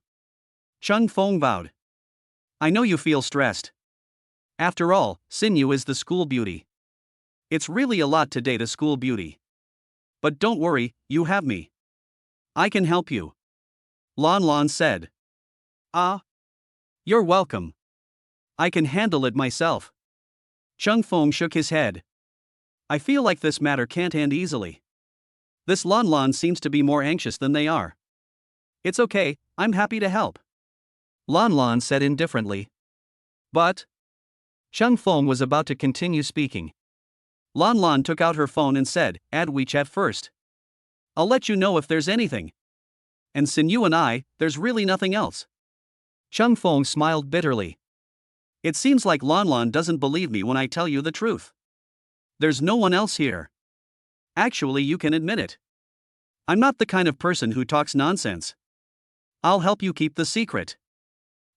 Chung Fong vowed. I know you feel stressed. After all, Sinyu is the school beauty. It's really a lot to date a school beauty. But don't worry, you have me. I can help you. Lan Lan said. Ah. You're welcome. I can handle it myself. Chung Fong shook his head. I feel like this matter can't end easily. This Lan Lan seems to be more anxious than they are. It's okay, I'm happy to help. Lan Lan said indifferently. But Chung Fong was about to continue speaking. Lan Lan took out her phone and said, add WeChat first. I'll let you know if there's anything. And Sinyu and I, there's really nothing else. Chung Fong smiled bitterly. It seems like Lan Lan doesn't believe me when I tell you the truth. There's no one else here. Actually, you can admit it. I'm not the kind of person who talks nonsense. I'll help you keep the secret.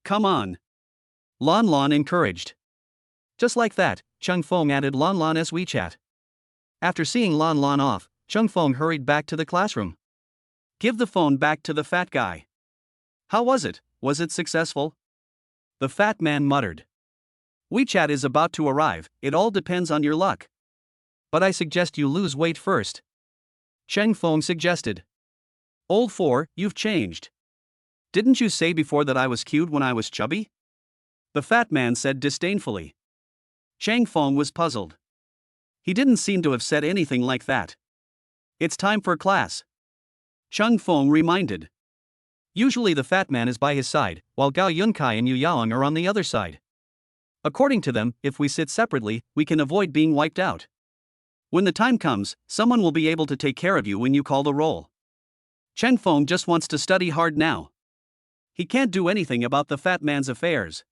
Come on. Lan Lan encouraged. Just like that, Chung Fong added Lan Lan as WeChat. After seeing Lan Lan off, Chung Fong hurried back to the classroom. Give the phone back to the fat guy. How was it? Was it successful? The fat man muttered. WeChat is about to arrive, it all depends on your luck. But I suggest you lose weight first. Cheng Fong suggested. Old 4, you've changed. Didn't you say before that I was cute when I was chubby? The fat man said disdainfully. Cheng Fong was puzzled. He didn't seem to have said anything like that. It's time for class. Cheng Fong reminded. Usually the fat man is by his side, while Gao Yunkai and Yu Yaong are on the other side. According to them, if we sit separately, we can avoid being wiped out. When the time comes, someone will be able to take care of you when you call the roll. Cheng Fong just wants to study hard now. He can't do anything about the fat man's affairs.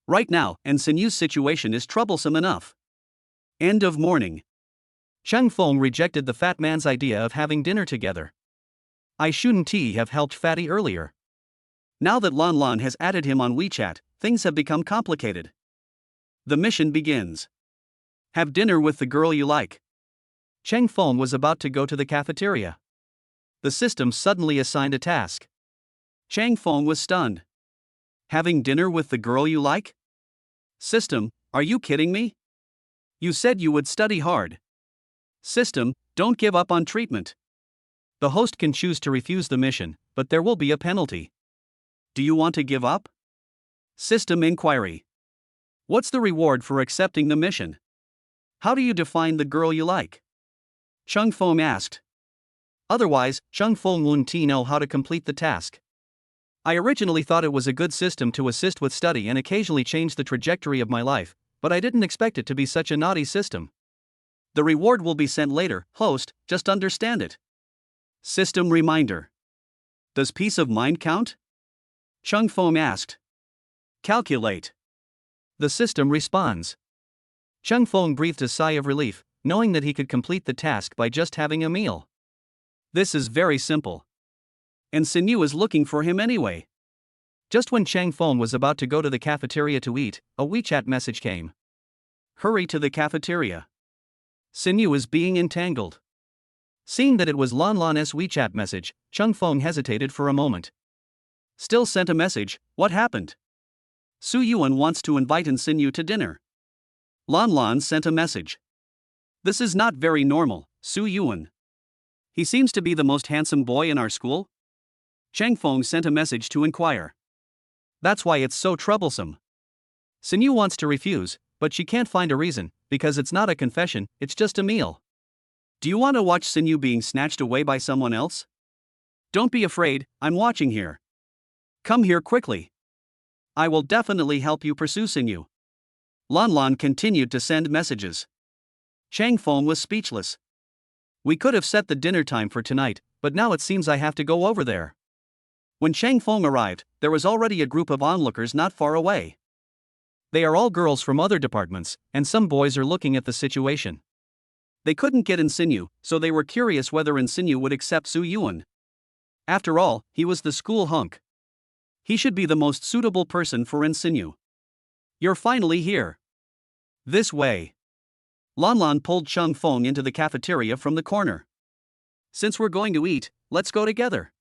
Right now, and Sinyu's situation is troublesome enough. End of morning. Cheng Fong rejected the fat man's idea of having dinner together. I shouldn't have helped Fatty earlier. Now that Lan Lan has added him on WeChat, things have become complicated. The mission begins. Have dinner with the girl you like. Cheng Fong was about to go to the cafeteria. The system suddenly assigned a task. Cheng Fong was stunned. Having dinner with the girl you like? System, are you kidding me? You said you would study hard. System, don't give up on treatment. The host can choose to refuse the mission, but there will be a penalty. Do you want to give up? System inquiry. What's the reward for accepting the mission? How do you define the girl you like? Chung Fong asked. Otherwise, Chung Fong wouldn't know how to complete the task. I originally thought it was a good system to assist with study and occasionally change the trajectory of my life, but I didn't expect it to be such a naughty system. The reward will be sent later, host, just understand it. System reminder. Does peace of mind count? Chung Fong asked. Calculate. The system responds. Chung Fong breathed a sigh of relief, knowing that he could complete the task by just having a meal. This is very simple. And Sinyu is looking for him anyway. Just when Cheng Fong was about to go to the cafeteria to eat, a WeChat message came. Hurry to the cafeteria. Sinyu is being entangled. Seeing that it was Lan Lan's WeChat message, Chung Fong hesitated for a moment. Still sent a message, what happened? Su Yuan wants to invite Sinyu to dinner. Lan Lan sent a message. This is not very normal, Su Yuan. He seems to be the most handsome boy in our school. Cheng Fong sent a message to inquire. That's why it's so troublesome. Sinyu wants to refuse, but she can't find a reason, because it's not a confession, it's just a meal. Do you want to watch Sinyu being snatched away by someone else? Don't be afraid, I'm watching here. Come here quickly. I will definitely help you pursue Sinyu. Lan Lan continued to send messages. Cheng Fong was speechless. We could have set the dinner time for tonight, but now it seems I have to go over there. When Cheng Fong arrived, there was already a group of onlookers not far away. They are all girls from other departments, and some boys are looking at the situation. They couldn't get Sinyu, so they were curious whether Sinyu would accept Su Yuan. After all, he was the school hunk. He should be the most suitable person for Sinyu. You're finally here. This way. Lan Lan pulled Chung Feng into the cafeteria from the corner. Since we're going to eat, let's go together.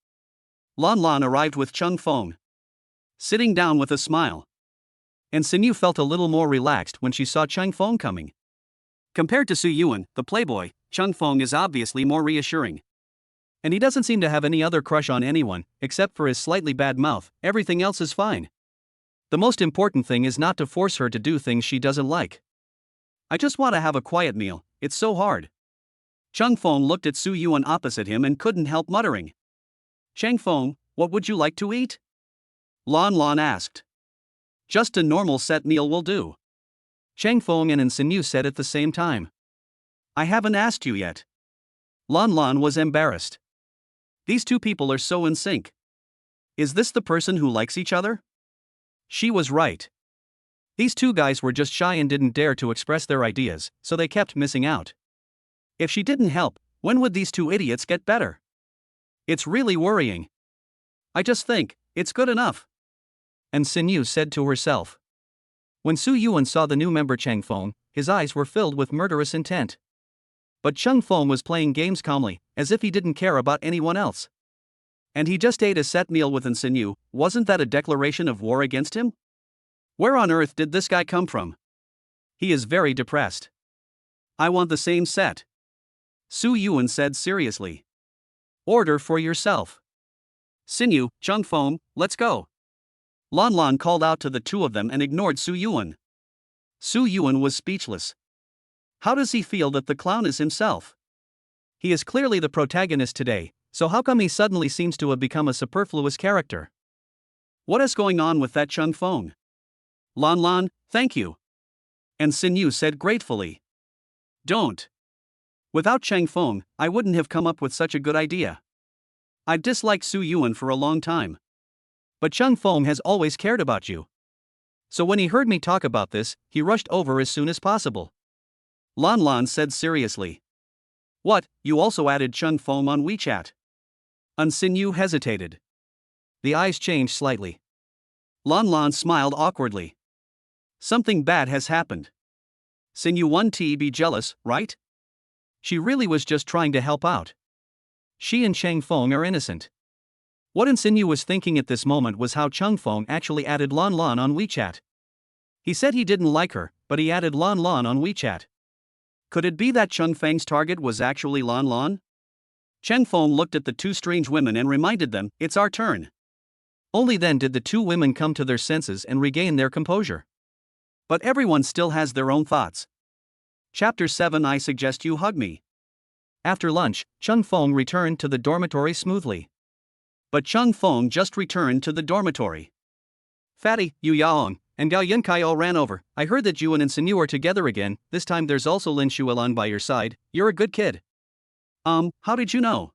Lan Lan arrived with Chung Feng, sitting down with a smile. And Sinyu felt a little more relaxed when she saw Chung Feng coming. Compared to Su Yuan, the playboy, Chung Feng is obviously more reassuring. And he doesn't seem to have any other crush on anyone, except for his slightly bad mouth. Everything else is fine. The most important thing is not to force her to do things she doesn't like. I just want to have a quiet meal, it's so hard. Chung Feng looked at Su Yuan opposite him and couldn't help muttering. Chang Feng, what would you like to eat? Lan Lan asked. Just a normal set meal will do. Chang Feng and Sinyu said at the same time. I haven't asked you yet. Lan Lan was embarrassed. These two people are so in sync. Is this the person who likes each other? She was right. These two guys were just shy and didn't dare to express their ideas, so they kept missing out. If she didn't help, when would these two idiots get better? It's really worrying. I just think, it's good enough. And Sinyu said to herself. When Su Yuan saw the new member Chang Feng, his eyes were filled with murderous intent. But Chung Feng was playing games calmly, as if he didn't care about anyone else. And he just ate a set meal with Sinyu. Wasn't that a declaration of war against him? Where on earth did this guy come from? He is very depressed. I want the same set. Su Yuan said seriously. Order for yourself. Sinyu, Chung Feng, let's go. Lan Lan called out to the two of them and ignored Su Yuan. Su Yuan was speechless. How does he feel that the clown is himself? He is clearly the protagonist today, so how come he suddenly seems to have become a superfluous character? What is going on with that Chung Feng? Lan Lan, thank you. And Sinyu said gratefully. Don't. Without Chang Feng, I wouldn't have come up with such a good idea. I've disliked Su Yuan for a long time. But Chung Feng has always cared about you. So when he heard me talk about this, he rushed over as soon as possible. Lan Lan said seriously. What, you also added Chung Feng on WeChat? Sinyu hesitated. The eyes changed slightly. Lan Lan smiled awkwardly. Something bad has happened. Sinyu won't be jealous, right? She really was just trying to help out. She and Chang Feng are innocent. What Sinyu was thinking at this moment was how Chung Feng actually added Lan Lan on WeChat. He said he didn't like her, but he added Lan Lan on WeChat. Could it be that Chung Feng's target was actually Lan Lan? Chang Feng looked at the two strange women and reminded them, it's our turn. Only then did the two women come to their senses and regain their composure. But everyone still has their own thoughts. Chapter 7 I suggest you hug me. After lunch, Chung Feng returned to the dormitory smoothly. But Chung Feng just returned to the dormitory. Fatty, Yu Yaong, and Gao Yunkai all ran over. I heard that you and Sinyu are together again, this time there's also Lin Shuilong by your side. You're a good kid. How did you know?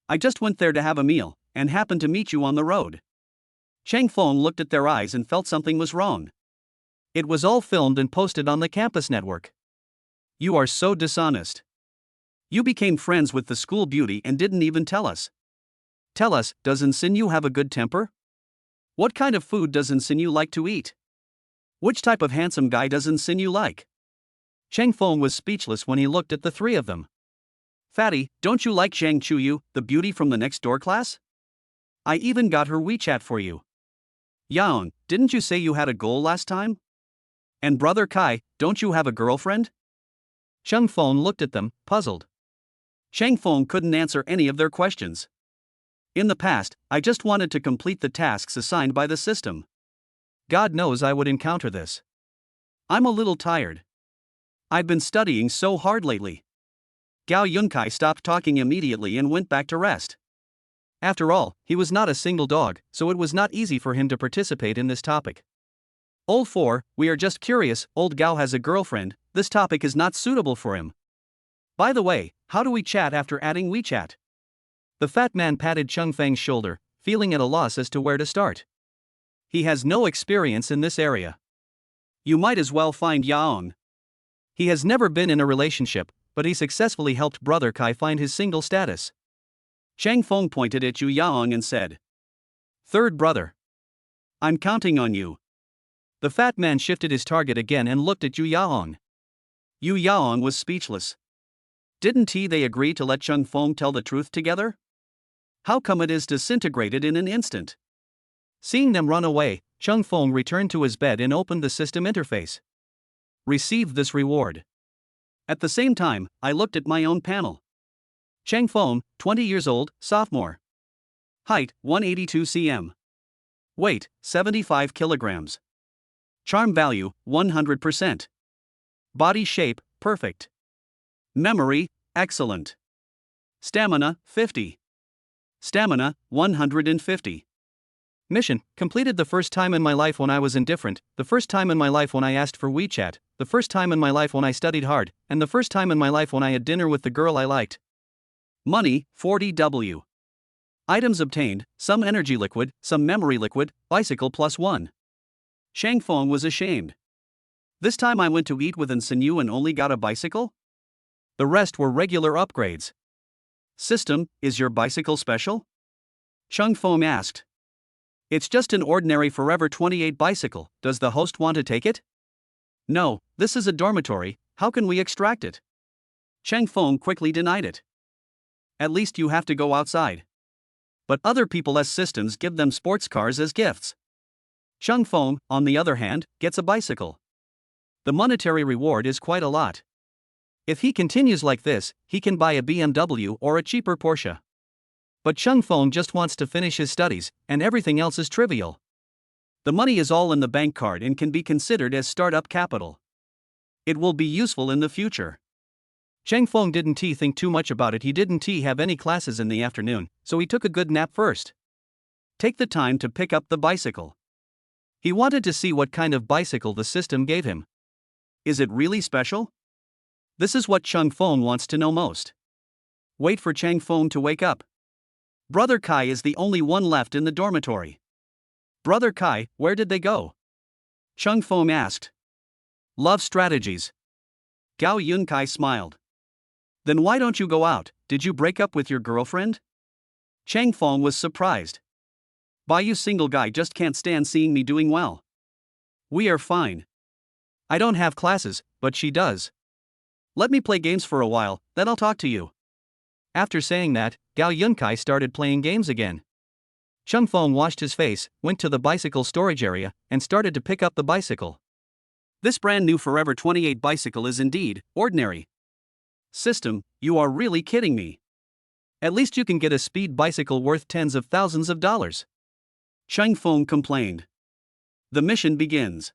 I just went there to have a meal, and happened to meet you on the road. Chang Feng looked at their eyes and felt something was wrong. It was all filmed and posted on the campus network. You are so dishonest. You became friends with the school beauty and didn't even tell us. Tell us, does Sinyu have a good temper? What kind of food does Sinyu like to eat? Which type of handsome guy does Sinyu like? Chang Feng was speechless when he looked at the three of them. Fatty, don't you like Zhang Chuyu, the beauty from the next door class? I even got her WeChat for you. Yaon, didn't you say you had a goal last time? And brother Kai, don't you have a girlfriend? Chung Feng looked at them, puzzled. Chang Feng couldn't answer any of their questions. In the past, I just wanted to complete the tasks assigned by the system. God knows I would encounter this. I'm a little tired. I've been studying so hard lately. Gao Yunkai stopped talking immediately and went back to rest. After all, he was not a single dog, so it was not easy for him to participate in this topic. Old 4, we are just curious, old Gao has a girlfriend, this topic is not suitable for him. By the way, how do we chat after adding WeChat? The fat man patted Chung Feng's shoulder, feeling at a loss as to where to start. He has no experience in this area. You might as well find Yaong. He has never been in a relationship, but he successfully helped brother Kai find his single status. Chang Feng pointed at Yu Yaong and said, Third brother. I'm counting on you. The fat man shifted his target again and looked at Yu Yaong. Yu Yaong was speechless. Didn't they agree to let Cheng Feng tell the truth together? How come it is disintegrated in an instant? Seeing them run away, Cheng Feng returned to his bed and opened the system interface. Receive this reward. At the same time, I looked at my own panel. Cheng Feng, 20 years old, sophomore. Height, 182 cm. Weight, 75 kilograms. Charm value, 100%. Body shape, perfect. Memory, excellent. Stamina, 50. Stamina, 150. Mission, completed the first time in my life when I was indifferent, the first time in my life when I asked for WeChat, the first time in my life when I studied hard, and the first time in my life when I had dinner with the girl I liked. Money, 40W. Items obtained, some energy liquid, some memory liquid, bicycle +1. Cheng Feng was ashamed. This time I went to eat with Insigne and only got a bicycle? The rest were regular upgrades. System, is your bicycle special? Cheng Feng asked. It's just an ordinary Forever 28 bicycle, does the host want to take it? No, this is a dormitory, how can we extract it? Cheng Feng quickly denied it. At least you have to go outside. But other people's systems give them sports cars as gifts. Cheng Feng, on the other hand, gets a bicycle. The monetary reward is quite a lot. If he continues like this, he can buy a BMW or a cheaper Porsche. But Cheng Feng just wants to finish his studies, and everything else is trivial. The money is all in the bank card and can be considered as startup capital. It will be useful in the future. Cheng Feng didn't think too much about it. He didn't have any classes in the afternoon, so he took a good nap first. Take the time to pick up the bicycle. He wanted to see what kind of bicycle the system gave him. Is it really special? This is what Cheng Feng wants to know most. Wait for Cheng Feng to wake up. Brother Kai is the only one left in the dormitory. Brother Kai, where did they go? Cheng Feng asked. Love strategies. Gao Yunkai smiled. Then why don't you go out, did you break up with your girlfriend? Cheng Feng was surprised. Why you single guy just can't stand seeing me doing well? We are fine. I don't have classes, but she does. Let me play games for a while, then I'll talk to you. After saying that, Gao Yunkai started playing games again. Cheng Feng washed his face, went to the bicycle storage area, and started to pick up the bicycle. This brand new Forever 28 bicycle is indeed ordinary. System, you are really kidding me. At least you can get a speed bicycle worth tens of thousands of dollars. Cheng Feng complained. The mission begins.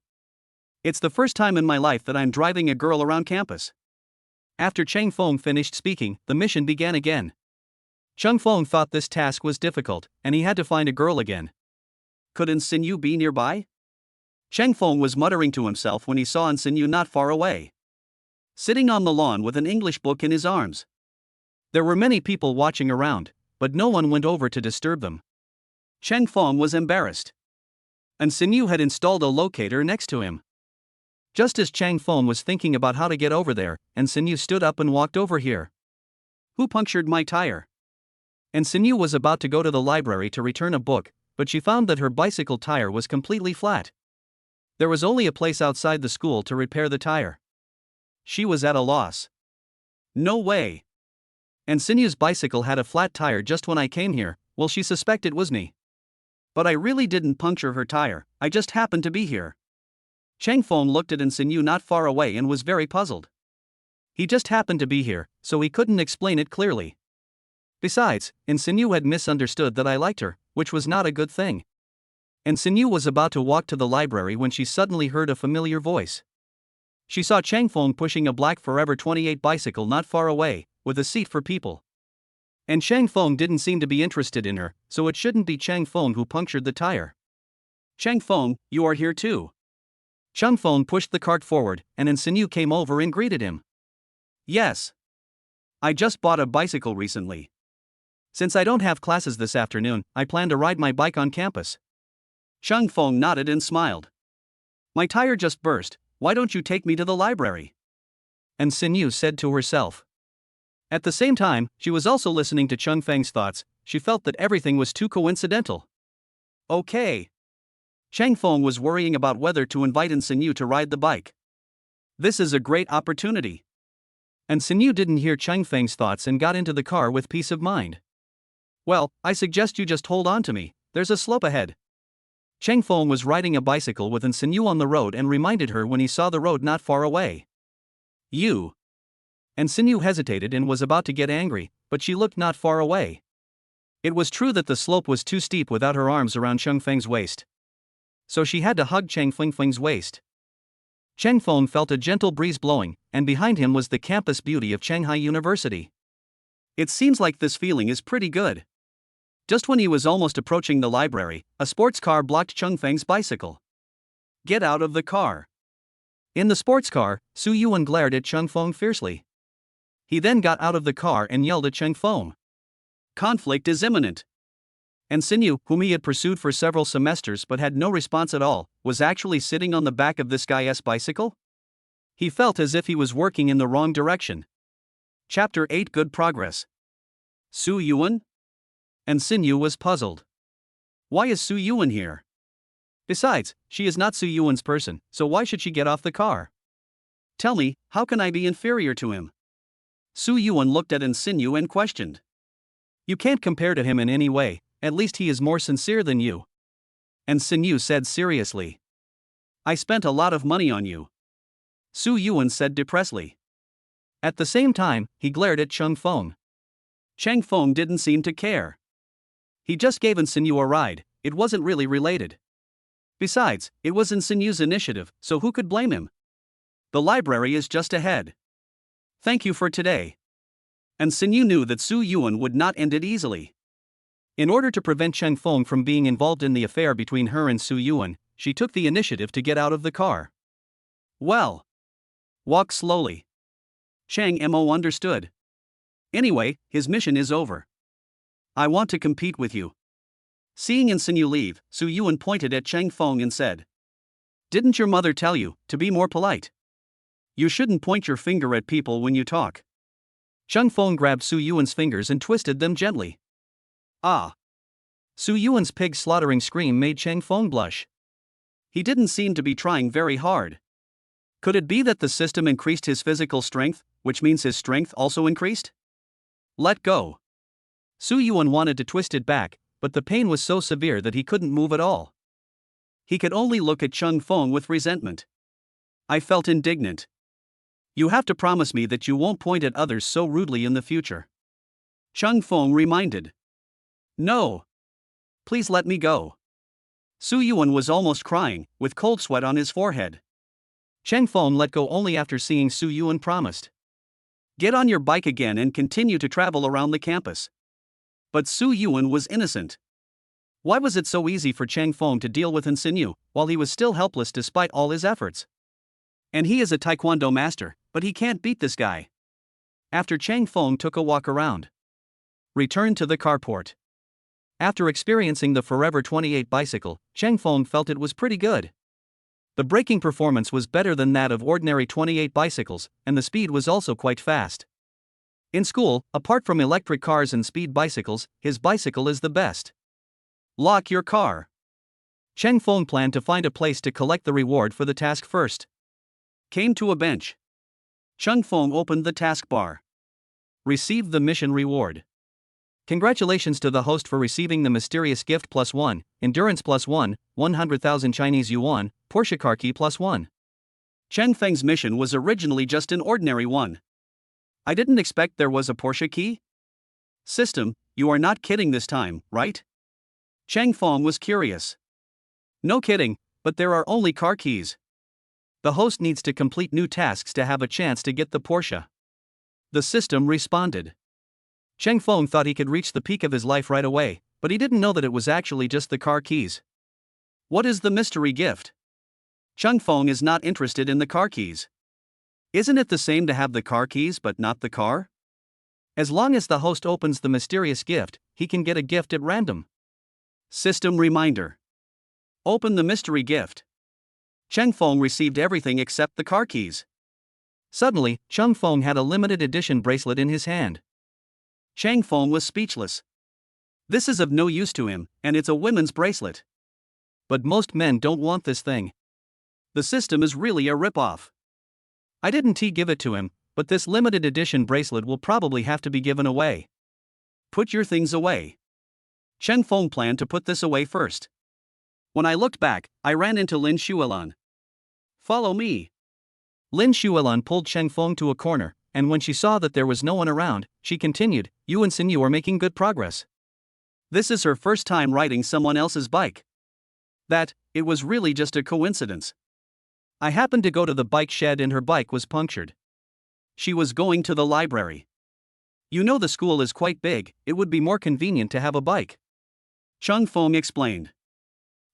It's the first time in my life that I'm driving a girl around campus. After Cheng Feng finished speaking, the mission began again. Cheng Feng thought this task was difficult, and he had to find a girl again. Could Insigne be nearby? Cheng Feng was muttering to himself when he saw Insigne not far away, sitting on the lawn with an English book in his arms. There were many people watching around, but no one went over to disturb them. Cheng Feng was embarrassed. Insigne had installed a locator next to him. Just as Cheng Feng was thinking about how to get over there, Insigne stood up and walked over here. Who punctured my tire? Insigne was about to go to the library to return a book, but she found that her bicycle tire was completely flat. There was only a place outside the school to repair the tire. She was at a loss. No way. Insigne's bicycle had a flat tire just when I came here. Well, she suspected it was me. But I really didn't puncture her tire, I just happened to be here. Cheng Feng looked at Insigne not far away and was very puzzled. He just happened to be here, so he couldn't explain it clearly. Besides, Insigne had misunderstood that I liked her, which was not a good thing. Insigne was about to walk to the library when she suddenly heard a familiar voice. She saw Cheng Feng pushing a black Forever 28 bicycle not far away, with a seat for people. And Cheng Feng didn't seem to be interested in her, so it shouldn't be Cheng Feng who punctured the tire. Cheng Feng, you are here too. Cheng Feng pushed the cart forward, and Insigne came over and greeted him. Yes. I just bought a bicycle recently. Since I don't have classes this afternoon, I plan to ride my bike on campus. Cheng Feng nodded and smiled. My tire just burst, why don't you take me to the library? Insigne said to herself. At the same time, she was also listening to Cheng Feng's thoughts. She felt that everything was too coincidental. Okay. Cheng Feng was worrying about whether to invite Insigne to ride the bike. This is a great opportunity. And Sinyu didn't hear Chang Feng's thoughts and got into the car with peace of mind. Well, I suggest you just hold on to me, there's a slope ahead. Chang Feng was riding a bicycle with Sinyu on the road and reminded her when he saw the road not far away. You. And Sinyu hesitated and was about to get angry, but she looked not far away. It was true that the slope was too steep without her arms around Chang Feng's waist. So she had to hug Chang Feng's waist. Chang Feng felt a gentle breeze blowing, and behind him was the campus beauty of Shanghai University. It seems like this feeling is pretty good. Just when he was almost approaching the library, a sports car blocked Chang Feng's bicycle. Get out of the car. In the sports car, Su Yuan glared at Chang Feng fiercely. He then got out of the car and yelled at Chang Feng. Conflict is imminent. And Sinyu, whom he had pursued for several semesters but had no response at all, was actually sitting on the back of this guy's bicycle? He felt as if he was working in the wrong direction. Chapter 8 Good Progress. Su Yuan? And Sinyu was puzzled. Why is Su Yuan here? Besides, she is not Su Yuan's person, so why should she get off the car? Tell me, how can I be inferior to him? Su Yuan looked at Sinyu and questioned. You can't compare to him in any way, at least he is more sincere than you. And Sinyu said seriously. I spent a lot of money on you. Su Yuan said depressedly. At the same time, he glared at Chang Feng. Chang Feng didn't seem to care. He just gave Sinyu a ride, it wasn't really related. Besides, it was Sinyu's initiative, so who could blame him? The library is just ahead. Thank you for today. And Sinyu knew that Su Yuan would not end it easily. In order to prevent Chang Feng from being involved in the affair between her and Su Yuan, she took the initiative to get out of the car. Well. Walk slowly. Chang Mo understood. Anyway, his mission is over. I want to compete with you. Seeing Sinyu leave, Su Yuan pointed at Chang Feng and said. Didn't your mother tell you to be more polite? You shouldn't point your finger at people when you talk. Chang Feng grabbed Su Yuan's fingers and twisted them gently. Ah! Su Yuan's pig-slaughtering scream made Chang Feng blush. He didn't seem to be trying very hard. Could it be that the system increased his physical strength, which means his strength also increased? Let go. Su Yuan wanted to twist it back, but the pain was so severe that he couldn't move at all. He could only look at Chang Feng with resentment. I felt indignant. You have to promise me that you won't point at others so rudely in the future. Chang Feng reminded. No. Please let me go. Su Yuan was almost crying, with cold sweat on his forehead. Chang Feng let go only after seeing Su Yuan promised. Get on your bike again and continue to travel around the campus. But Su Yuan was innocent. Why was it so easy for Chang Feng to deal with Sinyu, while he was still helpless despite all his efforts? And he is a taekwondo master, but he can't beat this guy. After Chang Feng took a walk around. Returned to the carport. After experiencing the Forever 28 bicycle, Chang Feng felt it was pretty good. The braking performance was better than that of ordinary 28 bicycles, and the speed was also quite fast. In school, apart from electric cars and speed bicycles, his bicycle is the best. Lock your car. Chang Feng planned to find a place to collect the reward for the task first. Came to a bench. Chang Feng opened the taskbar. Received the mission reward. Congratulations to the host for receiving the mysterious gift +1, endurance +1, 100,000 Chinese yuan, Porsche car key +1. Chang Feng's mission was originally just an ordinary one. I didn't expect there was a Porsche key. System, you are not kidding this time, right? Chang Feng was curious. No kidding, but there are only car keys. The host needs to complete new tasks to have a chance to get the Porsche. The system responded. Chang Feng thought he could reach the peak of his life right away, but he didn't know that it was actually just the car keys. What is the mystery gift? Chang Feng is not interested in the car keys. Isn't it the same to have the car keys but not the car? As long as the host opens the mysterious gift, he can get a gift at random. System reminder. Open the mystery gift. Chang Feng received everything except the car keys. Suddenly, Chang Feng had a limited edition bracelet in his hand. Chang Feng was speechless. This is of no use to him, and it's a women's bracelet. But most men don't want this thing. The system is really a ripoff. I didn't give it to him, but this limited edition bracelet will probably have to be given away. Put your things away. Cheng Feng planned to put this away first. When I looked back, I ran into Lin Shuilan. Follow me. Lin Shuilan pulled Cheng Feng to a corner, and when she saw that there was no one around, she continued, "You and Xinyu are making good progress." This is her first time riding someone else's bike. It was really just a coincidence. I happened to go to the bike shed and her bike was punctured. She was going to the library. You know the school is quite big, it would be more convenient to have a bike. Cheng Feng explained.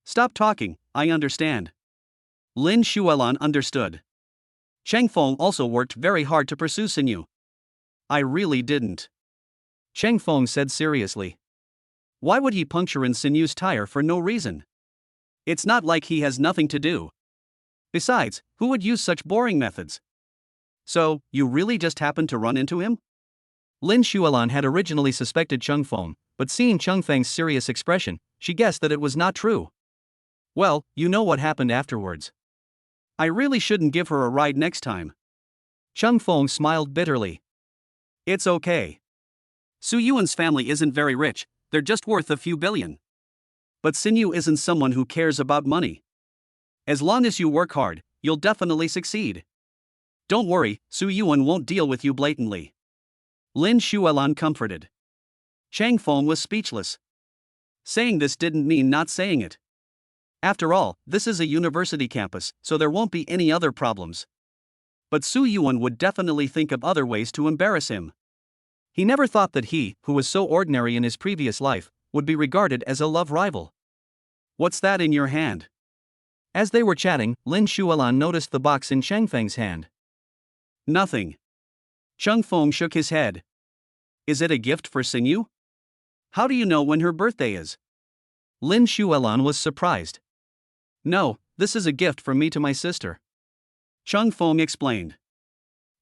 Stop talking, I understand. Lin Shuilan understood. Cheng Feng also worked very hard to pursue Xinyu. I really didn't. Cheng Feng said seriously. Why would he puncture in Xinyu's tire for no reason? It's not like he has nothing to do. Besides, who would use such boring methods? So, you really just happened to run into him? Lin Shuilan had originally suspected Cheng Feng, but seeing Cheng Feng's serious expression, she guessed that it was not true. Well, you know what happened afterwards. I really shouldn't give her a ride next time. Cheng Feng smiled bitterly. It's okay. Su Yuan's family isn't very rich, they're just worth a few billion. But Xinyu isn't someone who cares about money. As long as you work hard, you'll definitely succeed. Don't worry, Su Yuan won't deal with you blatantly. Lin Shuilan comforted. Cheng Feng was speechless. Saying this didn't mean not saying it. After all, this is a university campus, so there won't be any other problems. But Su Yuan would definitely think of other ways to embarrass him. He never thought that he, who was so ordinary in his previous life, would be regarded as a love rival. What's that in your hand? As they were chatting, Lin Shuilan noticed the box in Cheng Feng's hand. Nothing. Cheng Feng shook his head. Is it a gift for Xinyu? How do you know when her birthday is? Lin Shuilan was surprised. No, this is a gift from me to my sister. Cheng Feng explained.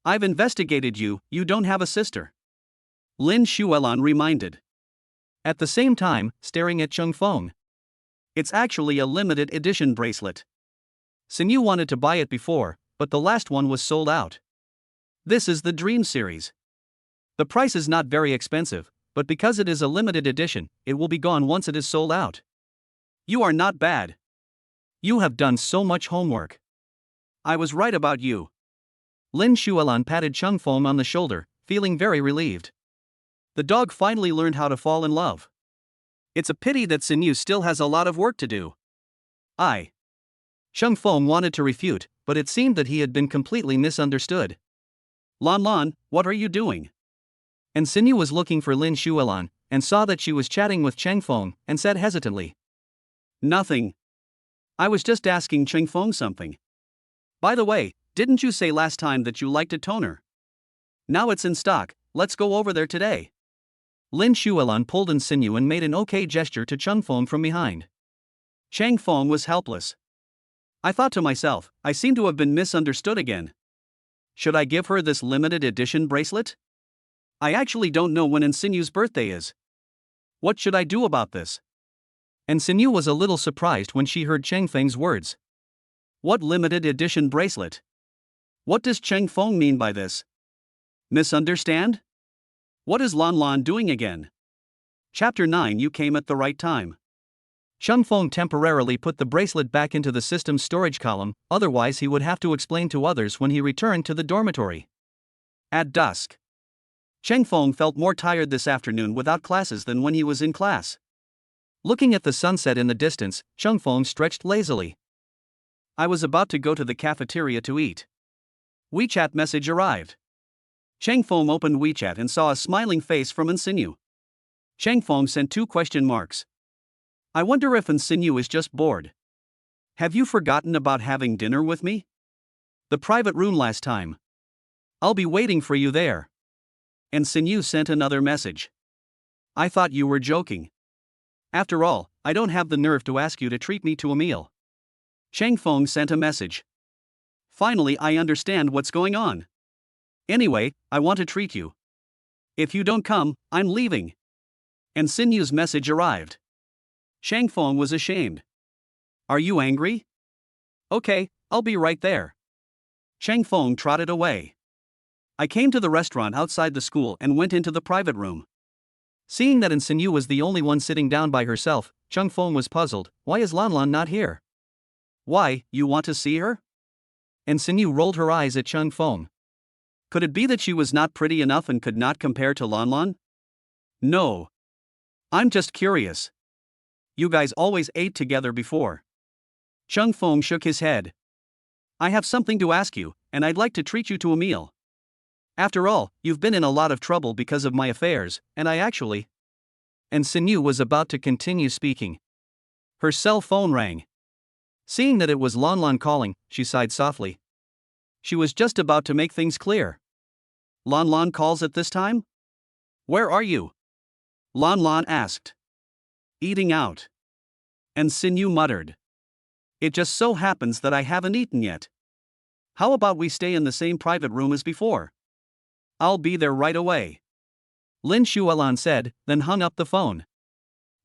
I've investigated you, you don't have a sister. Lin Shuilan reminded. At the same time, staring at Cheng Feng. It's actually a limited edition bracelet. Xinyu wanted to buy it before, but the last one was sold out. This is the Dream Series. The price is not very expensive, but because it is a limited edition, it will be gone once it is sold out. You are not bad. You have done so much homework. I was right about you. Lin Shuilan patted Cheng Feng on the shoulder, feeling very relieved. The dog finally learned how to fall in love. It's a pity that Xinyu still has a lot of work to do. Cheng Feng wanted to refute, but it seemed that he had been completely misunderstood. Lan, what are you doing? And Xinyu was looking for Lin Shuilan, and saw that she was chatting with Cheng Feng, and said hesitantly. Nothing. I was just asking Cheng Feng something. By the way, didn't you say last time that you liked a toner? Now it's in stock, let's go over there today. Lin Shuilan pulled in Xinyu and made an okay gesture to Cheng Feng from behind. Cheng Feng was helpless. I thought to myself, I seem to have been misunderstood again. Should I give her this limited edition bracelet? I actually don't know when Xinyu's birthday is. What should I do about this? And Xinyu was a little surprised when she heard Cheng Feng's words. What limited edition bracelet? What does Cheng Feng mean by this? Misunderstand? What is Lan doing again? Chapter 9. You came at the right time. Cheng Feng temporarily put the bracelet back into the system's storage column, otherwise he would have to explain to others when he returned to the dormitory. At dusk. Cheng Feng felt more tired this afternoon without classes than when he was in class. Looking at the sunset in the distance, Cheng Feng stretched lazily. I was about to go to the cafeteria to eat. WeChat message arrived. Cheng Feng opened WeChat and saw a smiling face from Xinyu. Cheng Feng sent 2 question marks. I wonder if Xinyu is just bored. Have you forgotten about having dinner with me? The private room last time. I'll be waiting for you there. And Xinyu sent another message. I thought you were joking. After all, I don't have the nerve to ask you to treat me to a meal. Cheng Feng sent a message. Finally, I understand what's going on. Anyway, I want to treat you. If you don't come, I'm leaving. And Xinyu's message arrived. Cheng Feng was ashamed. Are you angry? Okay, I'll be right there. Cheng Feng trotted away. I came to the restaurant outside the school and went into the private room. Seeing that Insinu was the only one sitting down by herself, Cheng Feng was puzzled. Why is Lan Lan not here? Why, you want to see her? Insinu rolled her eyes at Cheng Feng. Could it be that she was not pretty enough and could not compare to Lan Lan? No. I'm just curious. You guys always ate together before. Cheng Feng shook his head. I have something to ask you, and I'd like to treat you to a meal. After all, you've been in a lot of trouble because of my affairs, and I actually. And Insinu was about to continue speaking. Her cell phone rang. Seeing that it was Lan Lan calling, she sighed softly. She was just about to make things clear. Lan Lan calls at this time? Where are you? Lan Lan asked. Eating out. And Insinu muttered. It just so happens that I haven't eaten yet. How about we stay in the same private room as before? I'll be there right away. Lin Shualan said, then hung up the phone.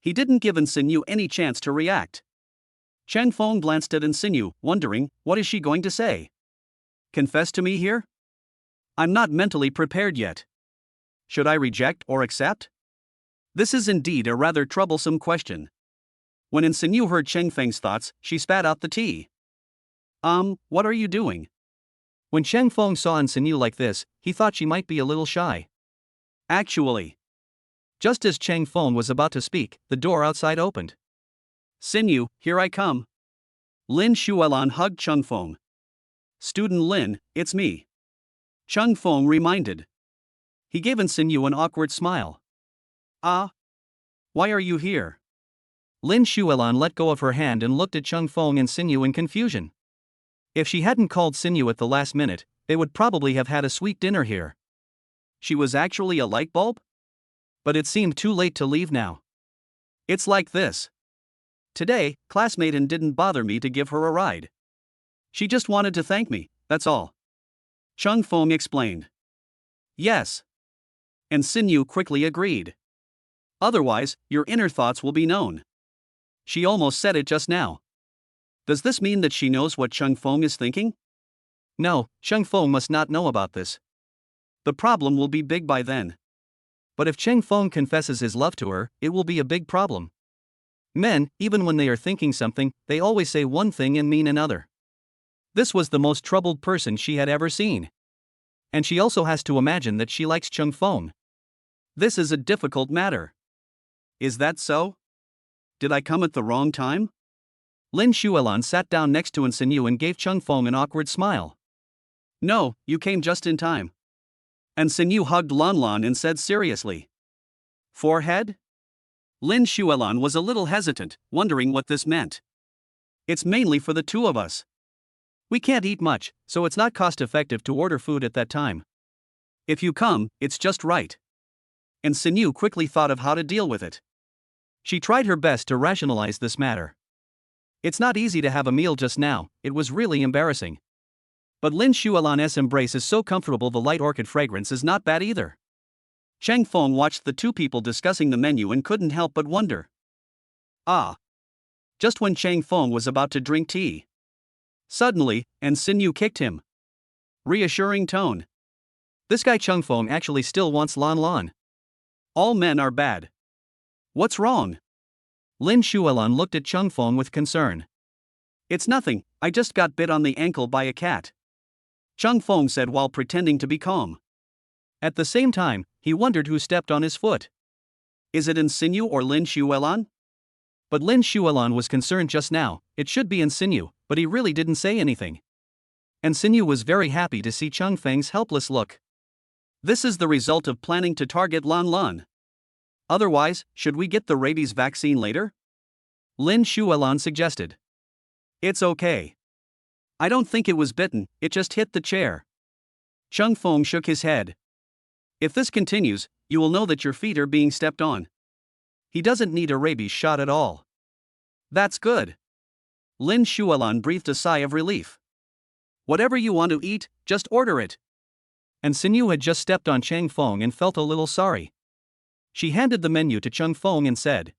He didn't give Insinu any chance to react. Cheng Feng glanced at Insinu, wondering, what is she going to say? Confess to me here? I'm not mentally prepared yet. Should I reject or accept? This is indeed a rather troublesome question. When Insinu heard Cheng Feng's thoughts, she spat out the tea. What are you doing? When Cheng Feng saw Insinu like this, he thought she might be a little shy. Actually. Just as Cheng Feng was about to speak, the door outside opened. Insinu, here I come. Lin Shualan hugged Cheng Feng. Student Lin, it's me. Cheng Feng reminded. He gave Insinu an awkward smile. Why are you here? Lin Shualan let go of her hand and looked at Cheng Feng and Insinu in confusion. If she hadn't called Insinu at the last minute, they would probably have had a sweet dinner here. She was actually a light bulb? But it seemed too late to leave now. It's like this. Today, classmate and didn't bother me to give her a ride. She just wanted to thank me, that's all. Cheng Feng explained. Yes. And Insinu quickly agreed. Otherwise, your inner thoughts will be known. She almost said it just now. Does this mean that she knows what Cheng Feng is thinking? No, Cheng Feng must not know about this. The problem will be big by then. But if Cheng Feng confesses his love to her, it will be a big problem. Men, even when they are thinking something, they always say one thing and mean another. This was the most troubled person she had ever seen. And she also has to imagine that she likes Cheng Feng. This is a difficult matter. Is that so? Did I come at the wrong time? Lin Shualan sat down next to Insinu and gave Cheng Feng an awkward smile. No, you came just in time. And Insinu hugged Lan Lan and said seriously. Forehead? Lin Shualan was a little hesitant, wondering what this meant. It's mainly for the two of us. We can't eat much, so it's not cost-effective to order food at that time. If you come, it's just right. And Insinu quickly thought of how to deal with it. She tried her best to rationalize this matter. It's not easy to have a meal just now, it was really embarrassing. But Lin Shualan's embrace is so comfortable, the light orchid fragrance is not bad either. Cheng Feng watched the two people discussing the menu and couldn't help but wonder. Just when Cheng Feng was about to drink tea. Suddenly, and Insinu kicked him. Reassuring tone. This guy Cheng Feng actually still wants Lan Lan. All men are bad. What's wrong? Lin Shualan looked at Cheng Feng with concern. It's nothing, I just got bit on the ankle by a cat. Cheng Feng said while pretending to be calm. At the same time, he wondered who stepped on his foot. Is it Insinu or Lin Shualan? But Lin Shualan was concerned just now, it should be Insinu, but he really didn't say anything. And Insinu was very happy to see Cheng Feng's helpless look. This is the result of planning to target Lan Lan. Otherwise, should we get the rabies vaccine later? Lin Shualan suggested. It's okay. I don't think it was bitten, it just hit the chair. Cheng Feng shook his head. If this continues, you will know that your feet are being stepped on. He doesn't need a rabies shot at all. That's good. Lin Shualan breathed a sigh of relief. Whatever you want to eat, just order it. And Insinu had just stepped on Cheng Feng and felt a little sorry. She handed the menu to Cheng Feng and said,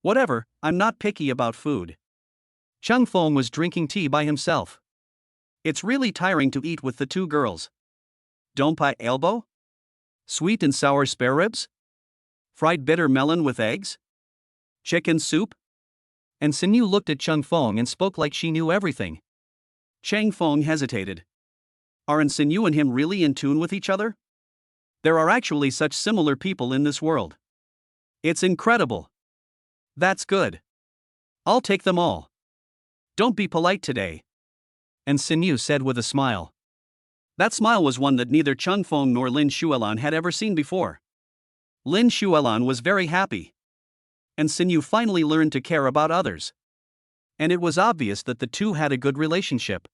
Whatever, I'm not picky about food. Cheng Feng was drinking tea by himself. It's really tiring to eat with the two girls. Dompai elbow? Sweet and sour spare ribs? Fried bitter melon with eggs? Chicken soup? And Sinyu looked at Chang Feng and spoke like she knew everything. Chang Feng hesitated. Aren't Sinyu and him really in tune with each other? There are actually such similar people in this world. It's incredible. That's good. I'll take them all. Don't be polite today. And Sinyu said with a smile. That smile was one that neither Chang Feng nor Lin Xuelan had ever seen before. Lin Xuelan was very happy. And Sinyu finally learned to care about others. And it was obvious that the two had a good relationship.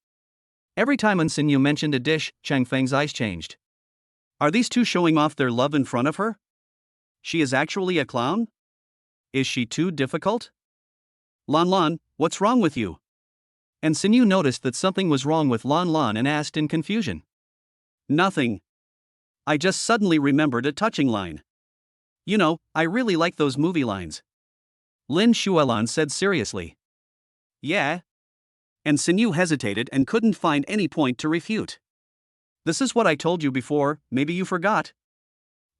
Every time Sinyu mentioned a dish, Chang Feng's eyes changed. Are these two showing off their love in front of her? She is actually a clown? Is she too difficult? Lan Lan, what's wrong with you? And Sinyu noticed that something was wrong with Lan Lan and asked in confusion. Nothing. I just suddenly remembered a touching line. You know, I really like those movie lines. Lin Xuelan said seriously. Yeah? And Sinyu hesitated and couldn't find any point to refute. This is what I told you before, maybe you forgot.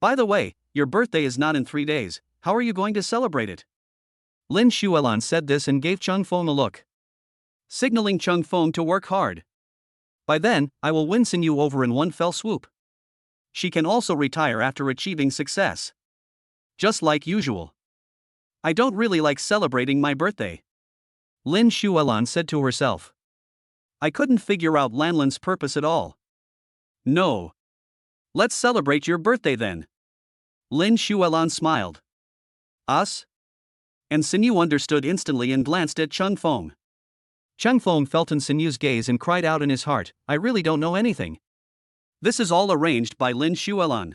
By the way, your birthday is not in 3 days, how are you going to celebrate it? Lin Xuelan said this and gave Chang Feng a look, signaling Chang Feng to work hard. By then, I will win Sinyu over in one fell swoop. She can also retire after achieving success. Just like usual. I don't really like celebrating my birthday. Lin Xuelan said to herself. I couldn't figure out Lanlan's purpose at all. No. Let's celebrate your birthday then. Lin Xuelan smiled. Us? And Sinyu understood instantly and glanced at Chang Feng. Chang Feng felt in Sinyu's gaze and cried out in his heart, I really don't know anything. This is all arranged by Lin Xuelan.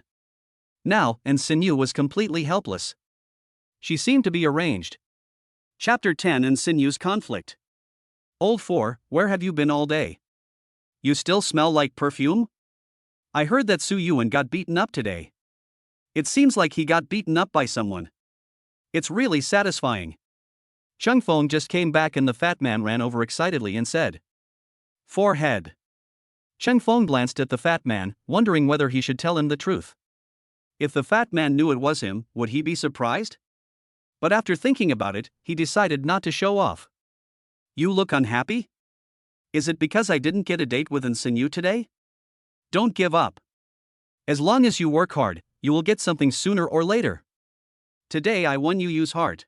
Now, and Sinyu was completely helpless. She seemed to be arranged. Chapter 10 in Sinyu's conflict. Old 4, where have you been all day? You still smell like perfume? I heard that Su Yuan got beaten up today. It seems like he got beaten up by someone. It's really satisfying. Chang Feng just came back and the fat man ran over excitedly and said. Forehead. Chang Feng glanced at the fat man, wondering whether he should tell him the truth. If the fat man knew it was him, would he be surprised? But after thinking about it, he decided not to show off. You look unhappy? Is it because I didn't get a date with Sinyu today? Don't give up. As long as you work hard, you will get something sooner or later. Today I won, you use heart.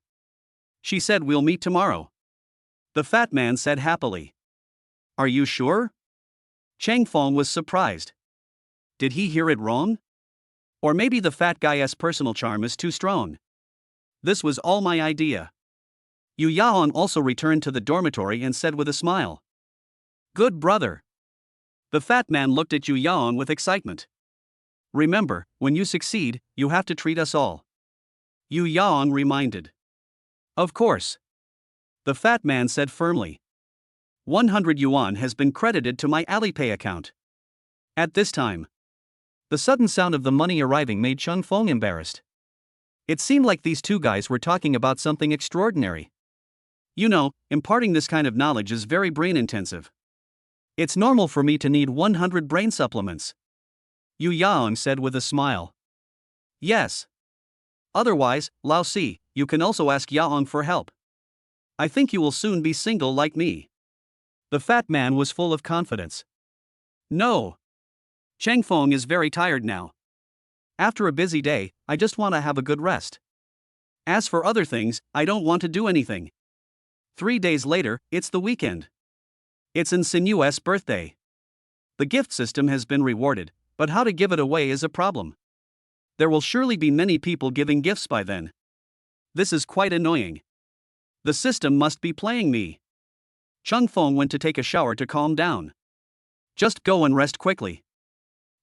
She said we'll meet tomorrow. The fat man said happily. Are you sure? Chang Feng was surprised. Did he hear it wrong? Or maybe the fat guy's personal charm is too strong. This was all my idea. Yu Yaon also returned to the dormitory and said with a smile. Good brother. The fat man looked at Yu Yaon with excitement. Remember, when you succeed, you have to treat us all. Yu Yaon reminded. Of course. The fat man said firmly. 100 yuan has been credited to my Alipay account. At this time. The sudden sound of the money arriving made Chang Feng embarrassed. It seemed like these two guys were talking about something extraordinary. You know, imparting this kind of knowledge is very brain intensive. It's normal for me to need 100 brain supplements. Yu Yaon said with a smile. Yes. Otherwise, Lao Si, you can also ask Yaon for help. I think you will soon be single like me. The fat man was full of confidence. No. Chang Feng is very tired now. After a busy day, I just want to have a good rest. As for other things, I don't want to do anything. 3 days later, it's the weekend. It's Sinyu's birthday. The gift system has been rewarded, but how to give it away is a problem. There will surely be many people giving gifts by then. This is quite annoying. The system must be playing me. Chang Feng went to take a shower to calm down. Just go and rest quickly.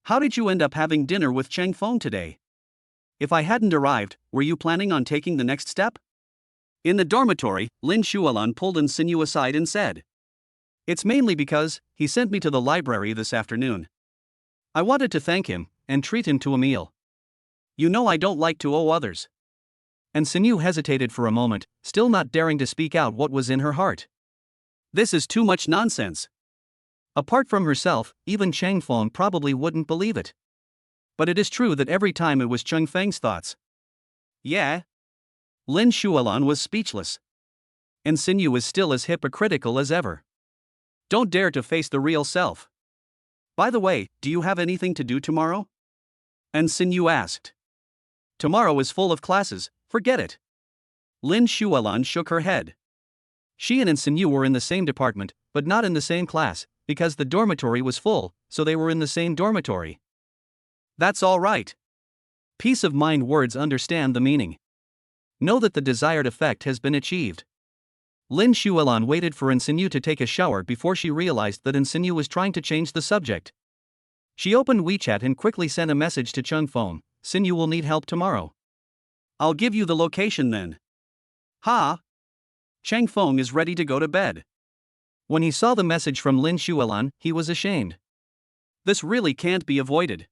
How did you end up having dinner with Chang Feng today? If I hadn't arrived, were you planning on taking the next step? In the dormitory, Lin Xuelan pulled Sinyu aside and said. It's mainly because he sent me to the library this afternoon. I wanted to thank him and treat him to a meal. You know I don't like to owe others. And Sinyu hesitated for a moment, still not daring to speak out what was in her heart. This is too much nonsense. Apart from herself, even Chang Feng probably wouldn't believe it. But it is true that every time it was Cheng Feng's thoughts. Yeah? Lin Shualan was speechless. And Xinyu is still as hypocritical as ever. Don't dare to face the real self. By the way, do you have anything to do tomorrow? And Xinyu asked. Tomorrow is full of classes, forget it. Lin Shualan shook her head. She and Xinyu were in the same department, but not in the same class, because the dormitory was full, so they were in the same dormitory. That's all right. Peace of mind words understand the meaning. Know that the desired effect has been achieved. Lin Shualan waited for Xinyu to take a shower before she realized that Xinyu was trying to change the subject. She opened WeChat and quickly sent a message to Cheng Feng. Xinyu will need help tomorrow. I'll give you the location then. Ha! Cheng Feng is ready to go to bed. When he saw the message from Lin Shualan, he was ashamed. This really can't be avoided.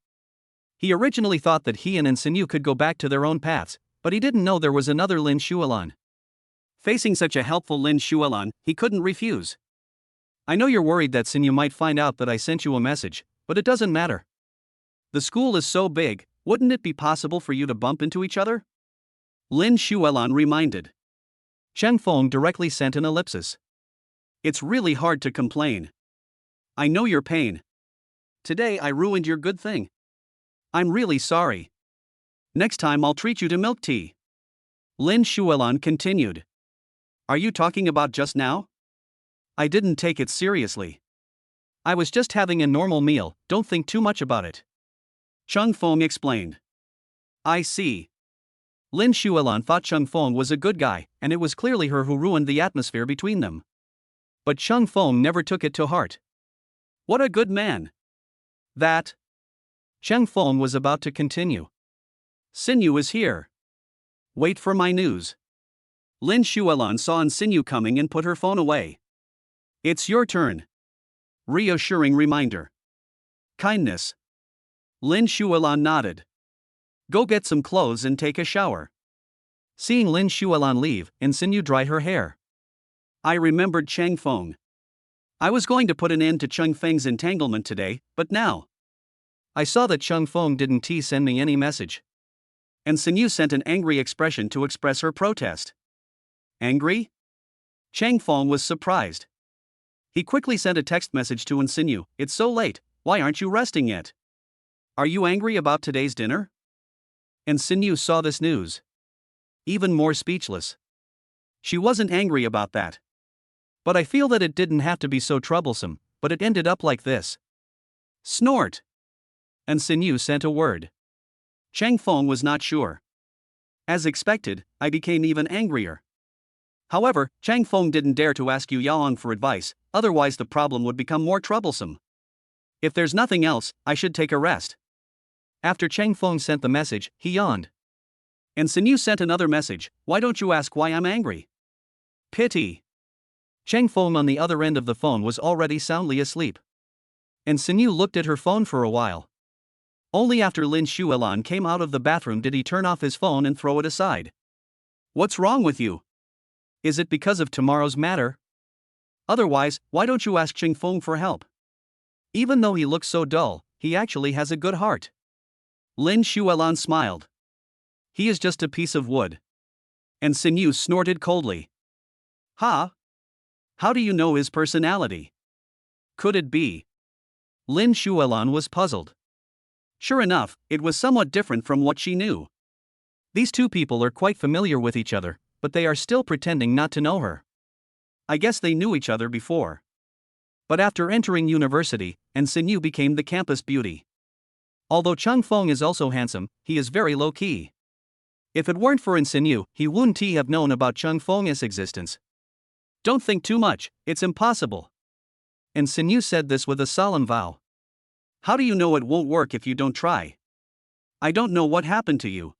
He originally thought that he and Xinyu could go back to their own paths, but he didn't know there was another Lin Shualan. Facing such a helpful Lin Shualan, he couldn't refuse. I know you're worried that Xinyu might find out that I sent you a message, but it doesn't matter. The school is so big, wouldn't it be possible for you to bump into each other? Lin Shualan reminded. Cheng Feng directly sent an ellipsis. It's really hard to complain. I know your pain. Today I ruined your good thing. I'm really sorry. Next time I'll treat you to milk tea. Lin Shualan continued. Are you talking about just now? I didn't take it seriously. I was just having a normal meal, don't think too much about it. Cheng Feng explained. I see. Lin Shualan thought Cheng Feng was a good guy, and it was clearly her who ruined the atmosphere between them. But Cheng Feng never took it to heart. What a good man. That. Cheng Feng was about to continue. Xinyu is here. Wait for my news. Lin Shualan saw Xinyu coming and put her phone away. It's your turn. Reassuring reminder. Kindness. Lin Shualan nodded. Go get some clothes and take a shower. Seeing Lin Shualan leave, Xinyu dried her hair. I remembered Cheng Feng. I was going to put an end to Cheng Feng's entanglement today, but now. I saw that Cheng Feng didn't send me any message. And Xinyu sent an angry expression to express her protest. Angry? Cheng Feng was surprised. He quickly sent a text message to Xinyu. It's so late, why aren't you resting yet? Are you angry about today's dinner? And Xinyu saw this news. Even more speechless. She wasn't angry about that. But I feel that it didn't have to be so troublesome, but it ended up like this. Snort. And Xinyu sent a word. Cheng Feng was not sure. As expected, I became even angrier. However, Cheng Feng didn't dare to ask Yu Yaong for advice, otherwise the problem would become more troublesome. If there's nothing else, I should take a rest. After Cheng Feng sent the message, he yawned. And Xinyu sent another message. Why don't you ask why I'm angry? Pity. Cheng Feng on the other end of the phone was already soundly asleep. And Xinyu looked at her phone for a while. Only after Lin Shualan came out of the bathroom did he turn off his phone and throw it aside. What's wrong with you? Is it because of tomorrow's matter? Otherwise, why don't you ask Cheng Feng for help? Even though he looks so dull, he actually has a good heart. Lin Shualan smiled. He is just a piece of wood. And Xinyu snorted coldly. Ha! How do you know his personality? Could it be? Lin Shualan was puzzled. Sure enough, it was somewhat different from what she knew. These two people are quite familiar with each other, but they are still pretending not to know her. I guess they knew each other before. But after entering university, Xinyu became the campus beauty. Although Cheng Feng is also handsome, he is very low-key. If it weren't for Xinyu, he wouldn't have known about Cheng Feng's existence. Don't think too much, it's impossible. Xinyu said this with a solemn vow. How do you know it won't work if you don't try? I don't know what happened to you.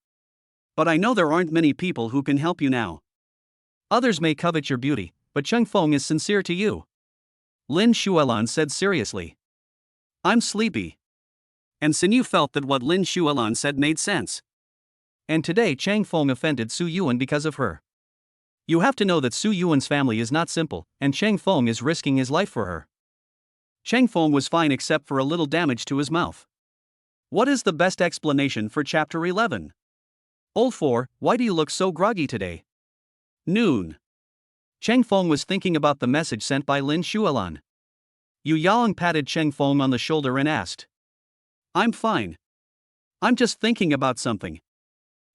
But I know there aren't many people who can help you now. Others may covet your beauty, but Cheng Feng is sincere to you. Lin Shualan said seriously. I'm sleepy. And Xinyu felt that what Lin Shualan said made sense. And today Cheng Feng offended Su Yuan because of her. You have to know that Su Yuan's family is not simple, and Cheng Feng is risking his life for her. Cheng Feng was fine except for a little damage to his mouth. What is the best explanation for Chapter 11? Old 4, why do you look so groggy today? Noon. Cheng Feng was thinking about the message sent by Lin Shualan. Yu Yaong patted Cheng Feng on the shoulder and asked. I'm fine. I'm just thinking about something.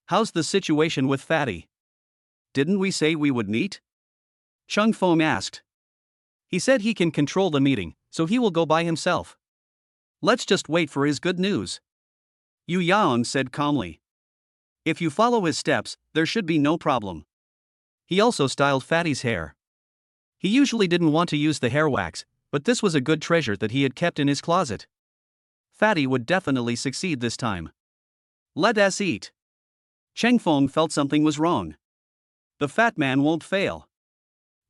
How's the situation with Fatty? Didn't we say we would meet? Cheng Feng asked. He said he can control the meeting, so he will go by himself. Let's just wait for his good news. Yu Yaong said calmly. If you follow his steps, there should be no problem. He also styled Fatty's hair. He usually didn't want to use the hair wax, but this was a good treasure that he had kept in his closet. Fatty would definitely succeed this time. Let us eat. Cheng Feng felt something was wrong. The fat man won't fail.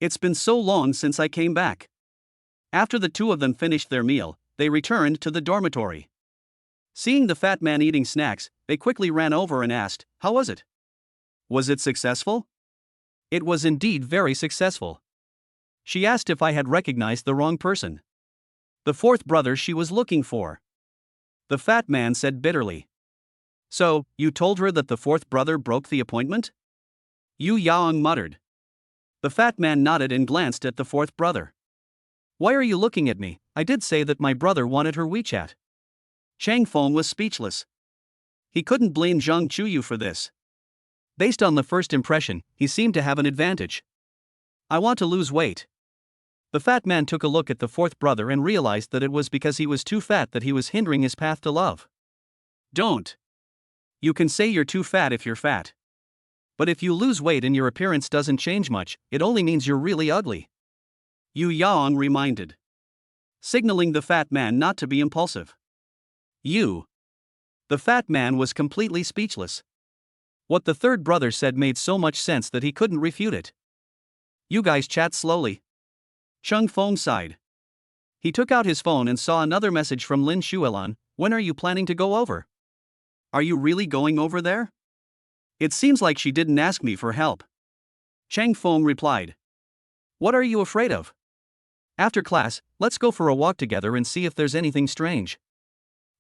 It's been so long since I came back. After the two of them finished their meal, they returned to the dormitory. Seeing the fat man eating snacks, they quickly ran over and asked, How was it? Was it successful? It was indeed very successful. She asked if I had recognized the wrong person. The fourth brother she was looking for. The fat man said bitterly. So, you told her that the fourth brother broke the appointment? Yu Yaong muttered. The fat man nodded and glanced at the fourth brother. Why are you looking at me? I did say that my brother wanted her WeChat. Cheng Feng was speechless. He couldn't blame Zhang Chuyu for this. Based on the first impression, he seemed to have an advantage. I want to lose weight. The fat man took a look at the fourth brother and realized that it was because he was too fat that he was hindering his path to love. Don't. You can say you're too fat if you're fat. But if you lose weight and your appearance doesn't change much, it only means you're really ugly. Yu Yaong reminded, signaling the fat man not to be impulsive. You. The fat man was completely speechless. What the third brother said made so much sense that he couldn't refute it. You guys chat slowly. Cheng Feng sighed. He took out his phone and saw another message from Lin Shualan. When are you planning to go over? Are you really going over there? It seems like she didn't ask me for help. Cheng Feng replied. What are you afraid of? After class, let's go for a walk together and see if there's anything strange.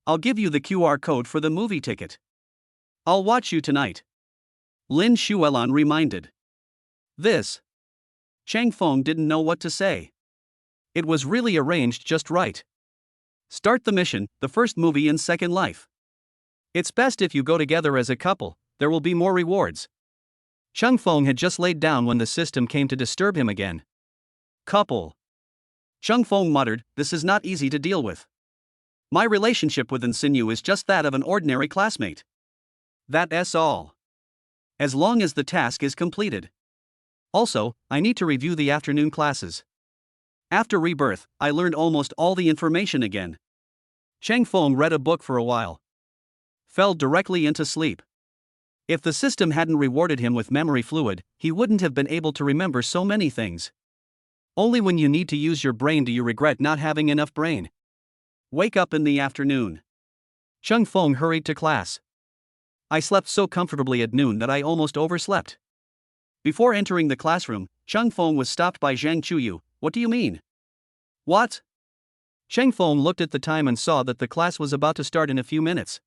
I'll give you the QR code for the movie ticket. I'll watch you tonight. Lin Shualan reminded. This. Cheng Feng didn't know what to say. It was really arranged just right. Start the mission, the first movie in Second Life. It's best if you go together as a couple, there will be more rewards. Cheng Feng had just laid down when the system came to disturb him again. Couple. Cheng Feng muttered, this is not easy to deal with. My relationship with Insinu is just that of an ordinary classmate. That's all. As long as the task is completed. Also, I need to review the afternoon classes. After Rebirth, I learned almost all the information again. Cheng Feng read a book for a while. Fell directly into sleep. If the system hadn't rewarded him with memory fluid, he wouldn't have been able to remember so many things. Only when you need to use your brain do you regret not having enough brain. Wake up in the afternoon. Cheng Feng hurried to class. I slept so comfortably at noon that I almost overslept. Before entering the classroom, Cheng Feng was stopped by Zhang Chuyu. What do you mean? What? Cheng Feng looked at the time and saw that the class was about to start in a few minutes.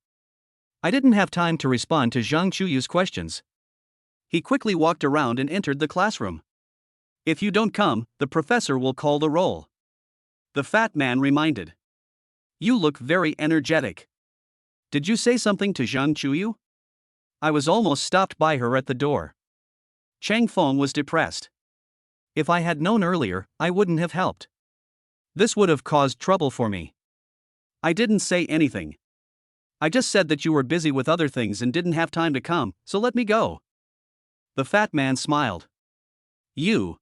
I didn't have time to respond to Zhang Chuyu's questions. He quickly walked around and entered the classroom. If you don't come, the professor will call the roll. The fat man reminded. You look very energetic. Did you say something to Zhang Chuyu? I was almost stopped by her at the door. Cheng Feng was depressed. If I had known earlier, I wouldn't have helped. This would have caused trouble for me. I didn't say anything. I just said that you were busy with other things and didn't have time to come, so let me go. The fat man smiled. You.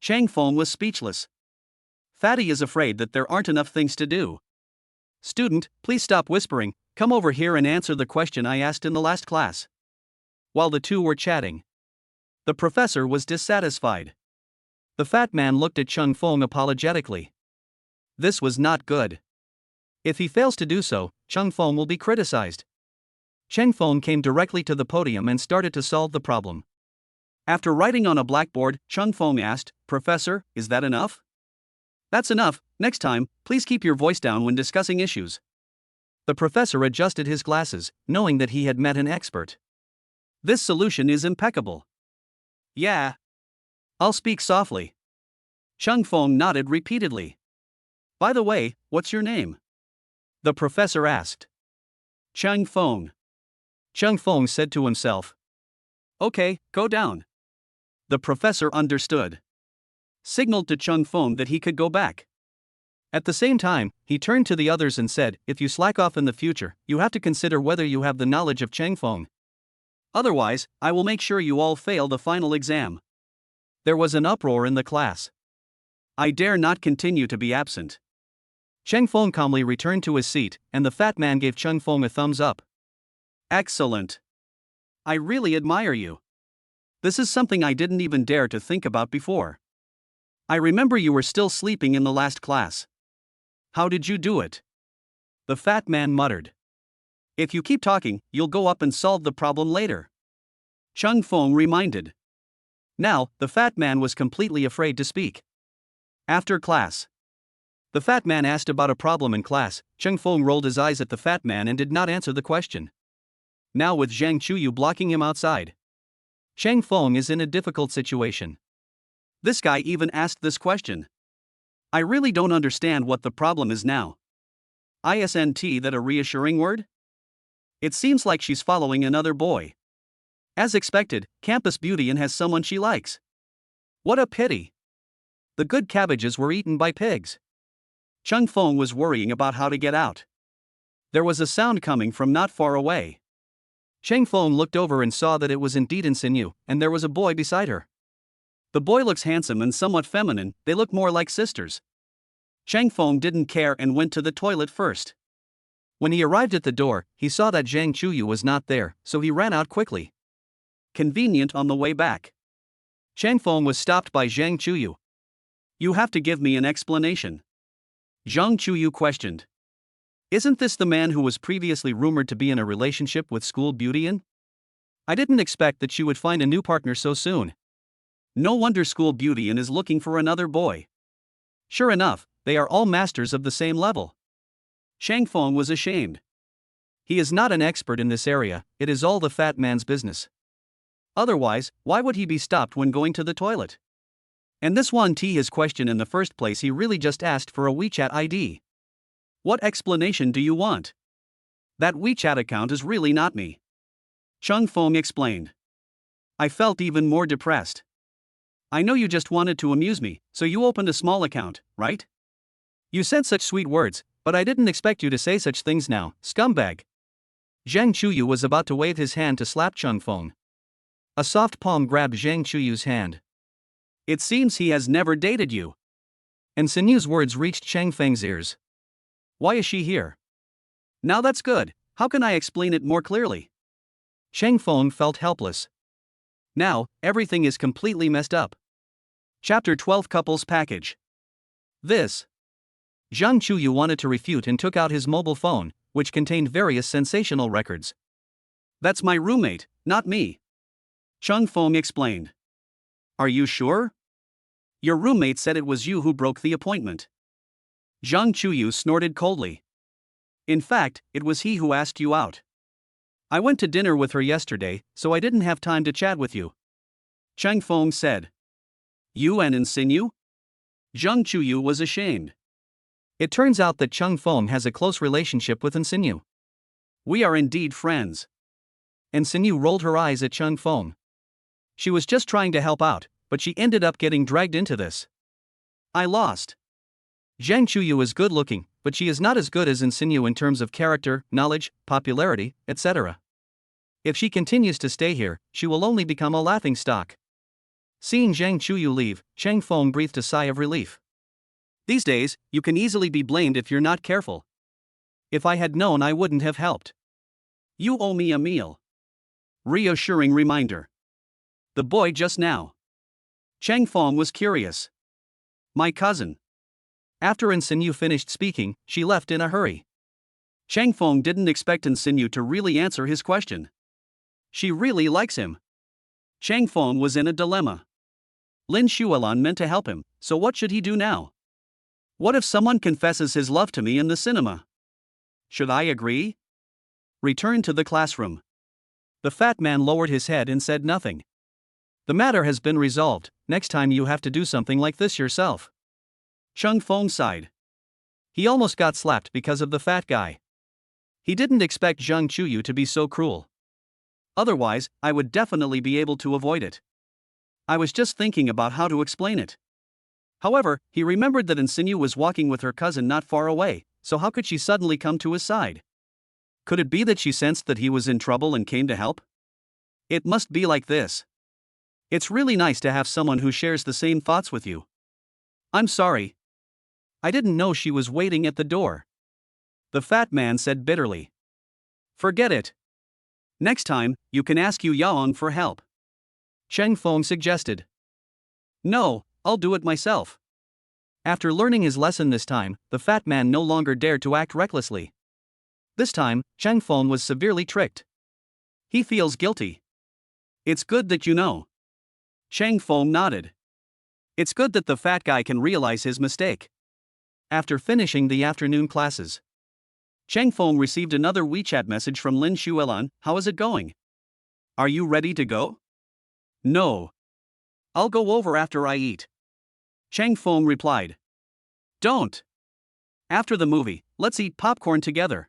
Cheng Feng was speechless. Fatty is afraid that there aren't enough things to do. Student, please stop whispering, come over here and answer the question I asked in the last class. While the two were chatting, the professor was dissatisfied. The fat man looked at Cheng Feng apologetically. This was not good. If he fails to do so, Cheng Feng will be criticized. Cheng Feng came directly to the podium and started to solve the problem. After writing on a blackboard, Cheng Feng asked, Professor, is that enough? That's enough. Next time, please keep your voice down when discussing issues. The professor adjusted his glasses, knowing that he had met an expert. This solution is impeccable. Yeah. I'll speak softly. Chung Feng nodded repeatedly. By the way, what's your name? The professor asked. Chung Feng. Chung Feng said to himself. Okay, go down. The professor understood. Signaled to Chung Feng that he could go back. At the same time, he turned to the others and said, if you slack off in the future, you have to consider whether you have the knowledge of Cheng Feng. Otherwise, I will make sure you all fail the final exam. There was an uproar in the class. I dare not continue to be absent. Cheng Feng calmly returned to his seat, and the fat man gave Chung Feng a thumbs up. Excellent. I really admire you. This is something I didn't even dare to think about before. I remember you were still sleeping in the last class. How did you do it? The fat man muttered. If you keep talking, you'll go up and solve the problem later. Chung Feng reminded. Now, the fat man was completely afraid to speak. After class, the fat man asked about a problem in class. Chung Feng rolled his eyes at the fat man and did not answer the question. Now with Zhang Chuyu blocking him outside, Cheng Feng is in a difficult situation. This guy even asked this question. I really don't understand what the problem is now. Isn't that a reassuring word? It seems like she's following another boy. As expected, Campus Beauty has someone she likes. What a pity. The good cabbages were eaten by pigs. Chung Feng was worrying about how to get out. There was a sound coming from not far away. Cheng Feng looked over and saw that it was indeed Insinu, and there was a boy beside her. The boy looks handsome and somewhat feminine, they look more like sisters. Cheng Feng didn't care and went to the toilet first. When he arrived at the door, he saw that Zhang Chuyu was not there, so he ran out quickly. Convenient on the way back. Cheng Feng was stopped by Zhang Chuyu. You have to give me an explanation. Zhang Chuyu questioned. Isn't this the man who was previously rumored to be in a relationship with School Beauty? I didn't expect that she would find a new partner so soon. No wonder School Beauty is looking for another boy. Sure enough, they are all masters of the same level. Cheng Feng was ashamed. He is not an expert in this area, it is all the fat man's business. Otherwise, why would he be stopped when going to the toilet? And this one his question in the first place, he really just asked for a WeChat ID. What explanation do you want? That WeChat account is really not me. Chung Feng explained. I felt even more depressed. I know you just wanted to amuse me, so you opened a small account, right? You said such sweet words, but I didn't expect you to say such things now, scumbag. Zhang Chuyu was about to wave his hand to slap Chung Feng. A soft palm grabbed Zhang Chuyu's hand. It seems he has never dated you. And Sinu's words reached Cheng Feng's ears. Why is she here? Now that's good, how can I explain it more clearly? Cheng Feng felt helpless. Now, everything is completely messed up. Chapter 12 Couples Package. This. Zhang Chuyu wanted to refute and took out his mobile phone, which contained various sensational records. That's my roommate, not me. Chung Feng explained. Are you sure? Your roommate said it was you who broke the appointment. Zhang Chuyu snorted coldly. In fact, it was he who asked you out. I went to dinner with her yesterday, so I didn't have time to chat with you. Cheng Feng said. You and Insinu? Zhang Chuyu was ashamed. It turns out that Chung Feng has a close relationship with Insinu. We are indeed friends. Insinu rolled her eyes at Chung Feng. She was just trying to help out, but she ended up getting dragged into this. I lost. Zhang Chuyu is good looking, but she is not as good as Insinu in terms of character, knowledge, popularity, etc. If she continues to stay here, she will only become a laughingstock. Seeing Zhang Chuyu leave, Cheng Feng breathed a sigh of relief. These days, you can easily be blamed if you're not careful. If I had known, I wouldn't have helped. You owe me a meal. Reassuring reminder. The boy just now. Cheng Feng was curious. My cousin. After Insinu finished speaking, she left in a hurry. Cheng Feng didn't expect Insinu to really answer his question. She really likes him. Cheng Feng was in a dilemma. Lin Xuelan meant to help him, so what should he do now? What if someone confesses his love to me in the cinema? Should I agree? Return to the classroom. The fat man lowered his head and said nothing. The matter has been resolved. Next time you have to do something like this yourself. Chung Fong sighed. He almost got slapped because of the fat guy. He didn't expect Zhang Chuyu to be so cruel. Otherwise, I would definitely be able to avoid it. I was just thinking about how to explain it. However, he remembered that Insinu was walking with her cousin not far away, so how could she suddenly come to his side? Could it be that she sensed that he was in trouble and came to help? It must be like this. It's really nice to have someone who shares the same thoughts with you. I'm sorry. I didn't know she was waiting at the door. The fat man said bitterly. Forget it. Next time, you can ask Yu Yaong for help. Cheng Feng suggested. No, I'll do it myself. After learning his lesson this time, the fat man no longer dared to act recklessly. This time, Cheng Feng was severely tricked. He feels guilty. It's good that you know. Cheng Feng nodded. It's good that the fat guy can realize his mistake. After finishing the afternoon classes, Cheng Feng received another WeChat message from Lin Shuelan. How is it going? Are you ready to go? No. I'll go over after I eat. Cheng Feng replied. Don't. After the movie, let's eat popcorn together.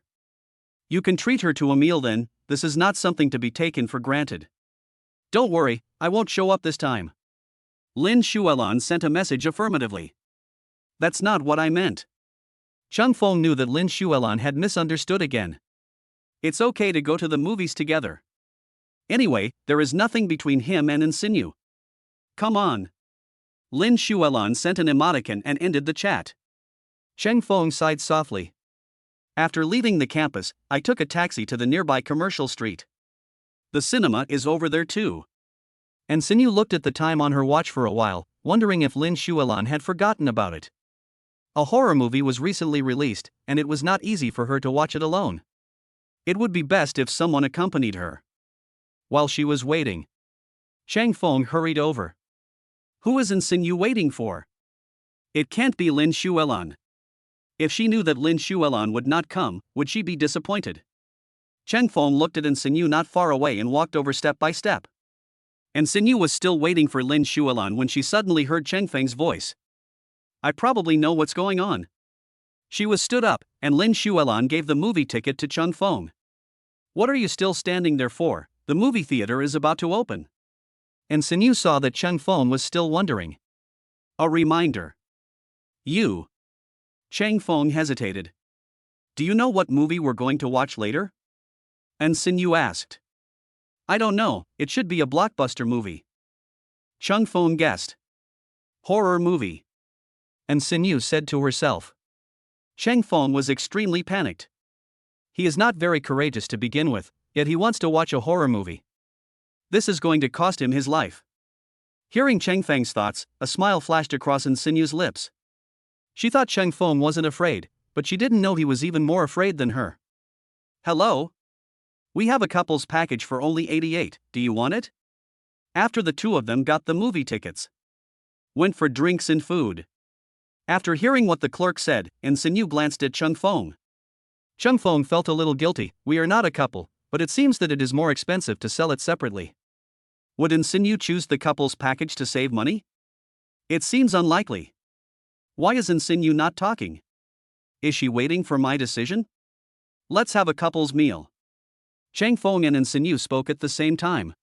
You can treat her to a meal then. This is not something to be taken for granted. Don't worry, I won't show up this time. Lin Shuelan sent a message affirmatively. That's not what I meant. Cheng Feng knew that Lin Shuelan had misunderstood again. It's okay to go to the movies together. Anyway, there is nothing between him and Insinu. Come on. Lin Shuelan sent an emoticon and ended the chat. Cheng Feng sighed softly. After leaving the campus, I took a taxi to the nearby commercial street. The cinema is over there too. And Insinu looked at the time on her watch for a while, wondering if Lin Shuelan had forgotten about it. A horror movie was recently released, and it was not easy for her to watch it alone. It would be best if someone accompanied her. While she was waiting, Cheng Feng hurried over. Who is Insinu waiting for? It can't be Lin Shuelan. If she knew that Lin Shuelan would not come, would she be disappointed? Cheng Feng looked at Insinu not far away and walked over step by step. Insinu was still waiting for Lin Shuelan when she suddenly heard Cheng Feng's voice. I probably know what's going on. She was stood up, and Lin Shuelan gave the movie ticket to Cheng Feng. What are you still standing there for? The movie theater is about to open. And Insinu saw that Cheng Feng was still wondering. A reminder. You. Cheng Feng hesitated. Do you know what movie we're going to watch later? And Insinu asked. I don't know, it should be a blockbuster movie. Cheng Feng guessed. Horror movie. And Insinu said to herself. Cheng Feng was extremely panicked. He is not very courageous to begin with, yet he wants to watch a horror movie. This is going to cost him his life. Hearing Cheng Feng's thoughts, a smile flashed across Insinu's lips. She thought Cheng Feng wasn't afraid, but she didn't know he was even more afraid than her. Hello? We have a couple's package for only 88, do you want it? After the two of them got the movie tickets. Went for drinks and food. After hearing what the clerk said, Insinu glanced at Cheng Feng. Cheng Feng felt a little guilty. We are not a couple, but it seems that it is more expensive to sell it separately. Would Insinu choose the couple's package to save money? It seems unlikely. Why is Insinu not talking? Is she waiting for my decision? Let's have a couple's meal. Cheng Feng and Insinu spoke at the same time.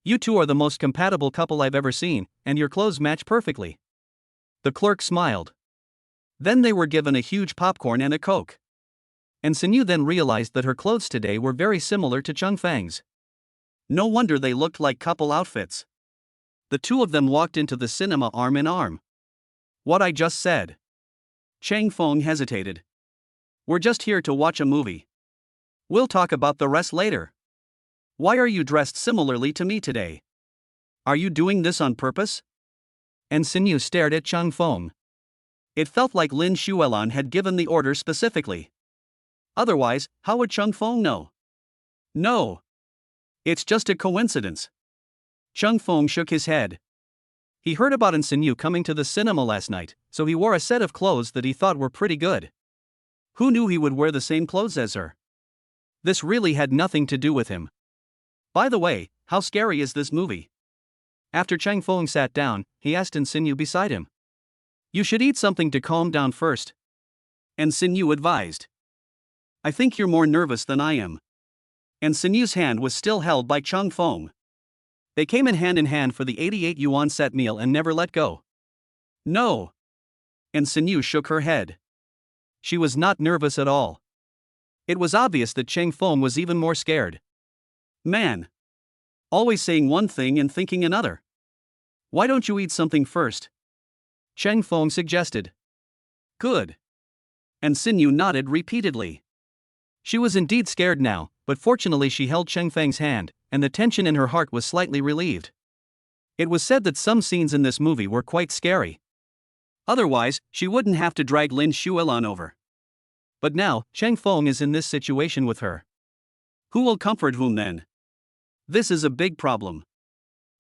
You two are the most compatible couple I've ever seen, and your clothes match perfectly. The clerk smiled. Then they were given a huge popcorn and a Coke. And Insinu then realized that her clothes today were very similar to Cheng Feng's. No wonder they looked like couple outfits. The two of them walked into the cinema arm in arm. What I just said. Cheng Feng hesitated. We're just here to watch a movie. We'll talk about the rest later. Why are you dressed similarly to me today? Are you doing this on purpose? And Insinu stared at Cheng Feng. It felt like Lin Shuelan had given the order specifically. Otherwise, how would Cheng Feng know? No. It's just a coincidence. Cheng Feng shook his head. He heard about Ensinyu coming to the cinema last night, so he wore a set of clothes that he thought were pretty good. Who knew he would wear the same clothes as her? This really had nothing to do with him. By the way, how scary is this movie? After Chang Feng sat down, he asked Ensinyu beside him. You should eat something to calm down first. Ensinyu advised. I think you're more nervous than I am. Ensinyu's hand was still held by Chang Feng. They came in hand for the 88 yuan set meal and never let go. No. Ensinyu shook her head. She was not nervous at all. It was obvious that Chang Feng was even more scared. Man. Always saying one thing and thinking another. Why don't you eat something first? Chang Feng suggested. Good. Ensinyu nodded repeatedly. She was indeed scared now, but fortunately she held Chang Feng's hand, and the tension in her heart was slightly relieved. It was said that some scenes in this movie were quite scary. Otherwise, she wouldn't have to drag Lin Shuilan over. But now, Chang Feng is in this situation with her. Who will comfort whom then? This is a big problem.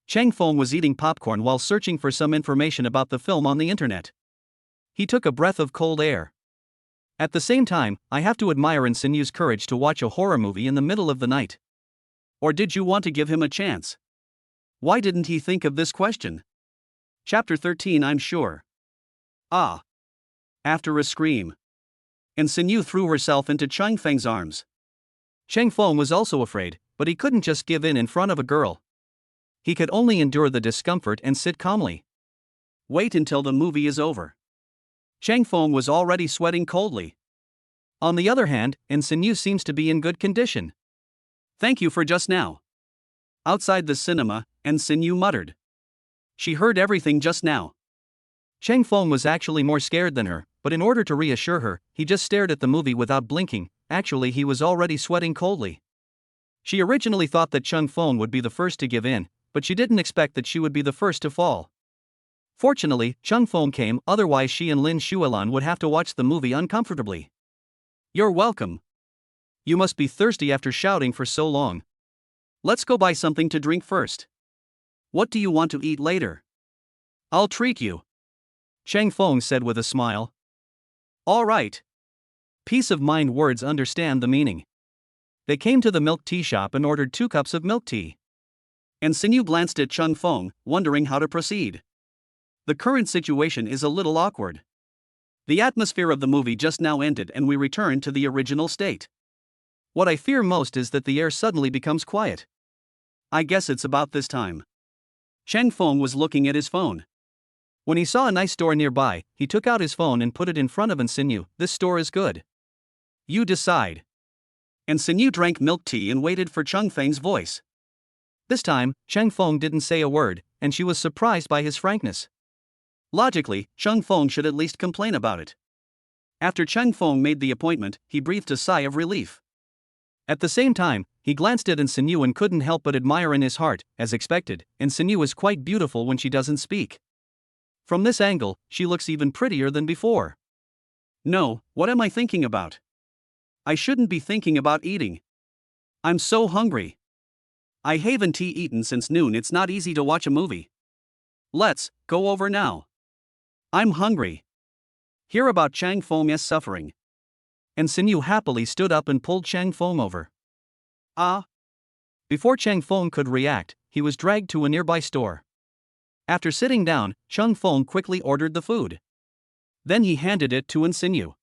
Chang Feng was eating popcorn while searching for some information about the film on the internet. He took a breath of cold air. At the same time, I have to admire Ensinyu's courage to watch a horror movie in the middle of the night. Or did you want to give him a chance? Why didn't he think of this question? Chapter 13 I'm sure. Ah. After a scream. Ensinyu threw herself into Chang Feng's arms. Chang Feng was also afraid, but he couldn't just give in front of a girl. He could only endure the discomfort and sit calmly. Wait until the movie is over. Chang Feng was already sweating coldly. On the other hand, Ensinyu seems to be in good condition. Thank you for just now. Outside the cinema, Ensinyu muttered. She heard everything just now. Chang Feng was actually more scared than her, but in order to reassure her, he just stared at the movie without blinking. Actually, he was already sweating coldly. She originally thought that Chang Feng would be the first to give in, but she didn't expect that she would be the first to fall. Fortunately, Chang Feng came, otherwise she and Lin Shuilan would have to watch the movie uncomfortably. You're welcome. You must be thirsty after shouting for so long. Let's go buy something to drink first. What do you want to eat later? I'll treat you. Chang Feng said with a smile. All right. Peace of mind words understand the meaning. They came to the milk tea shop and ordered 2 cups of milk tea. Ensinyu glanced at Chang Feng, wondering how to proceed. The current situation is a little awkward. The atmosphere of the movie just now ended and we return to the original state. What I fear most is that the air suddenly becomes quiet. I guess it's about this time. Chang Feng was looking at his phone. When he saw a nice store nearby, he took out his phone and put it in front of Ensinyu. This store is good. You decide. Ensinyu drank milk tea and waited for Chang Feng's voice. This time, Chang Feng didn't say a word, and she was surprised by his frankness. Logically, Chang Feng should at least complain about it. After Chang Feng made the appointment, he breathed a sigh of relief. At the same time, he glanced at Ensinyu and couldn't help but admire in his heart. As expected, Ensinyu is quite beautiful when she doesn't speak. From this angle, she looks even prettier than before. No, what am I thinking about? I shouldn't be thinking about eating. I'm so hungry. I haven't eaten since noon. It's not easy to watch a movie. Let's go over now. I'm hungry. Hear about Chang Feng's suffering. Ensinyu happily stood up and pulled Chang Feng over. Ah. Before Chang Feng could react, he was dragged to a nearby store. After sitting down, Chang Feng quickly ordered the food. Then he handed it to Ensinyu.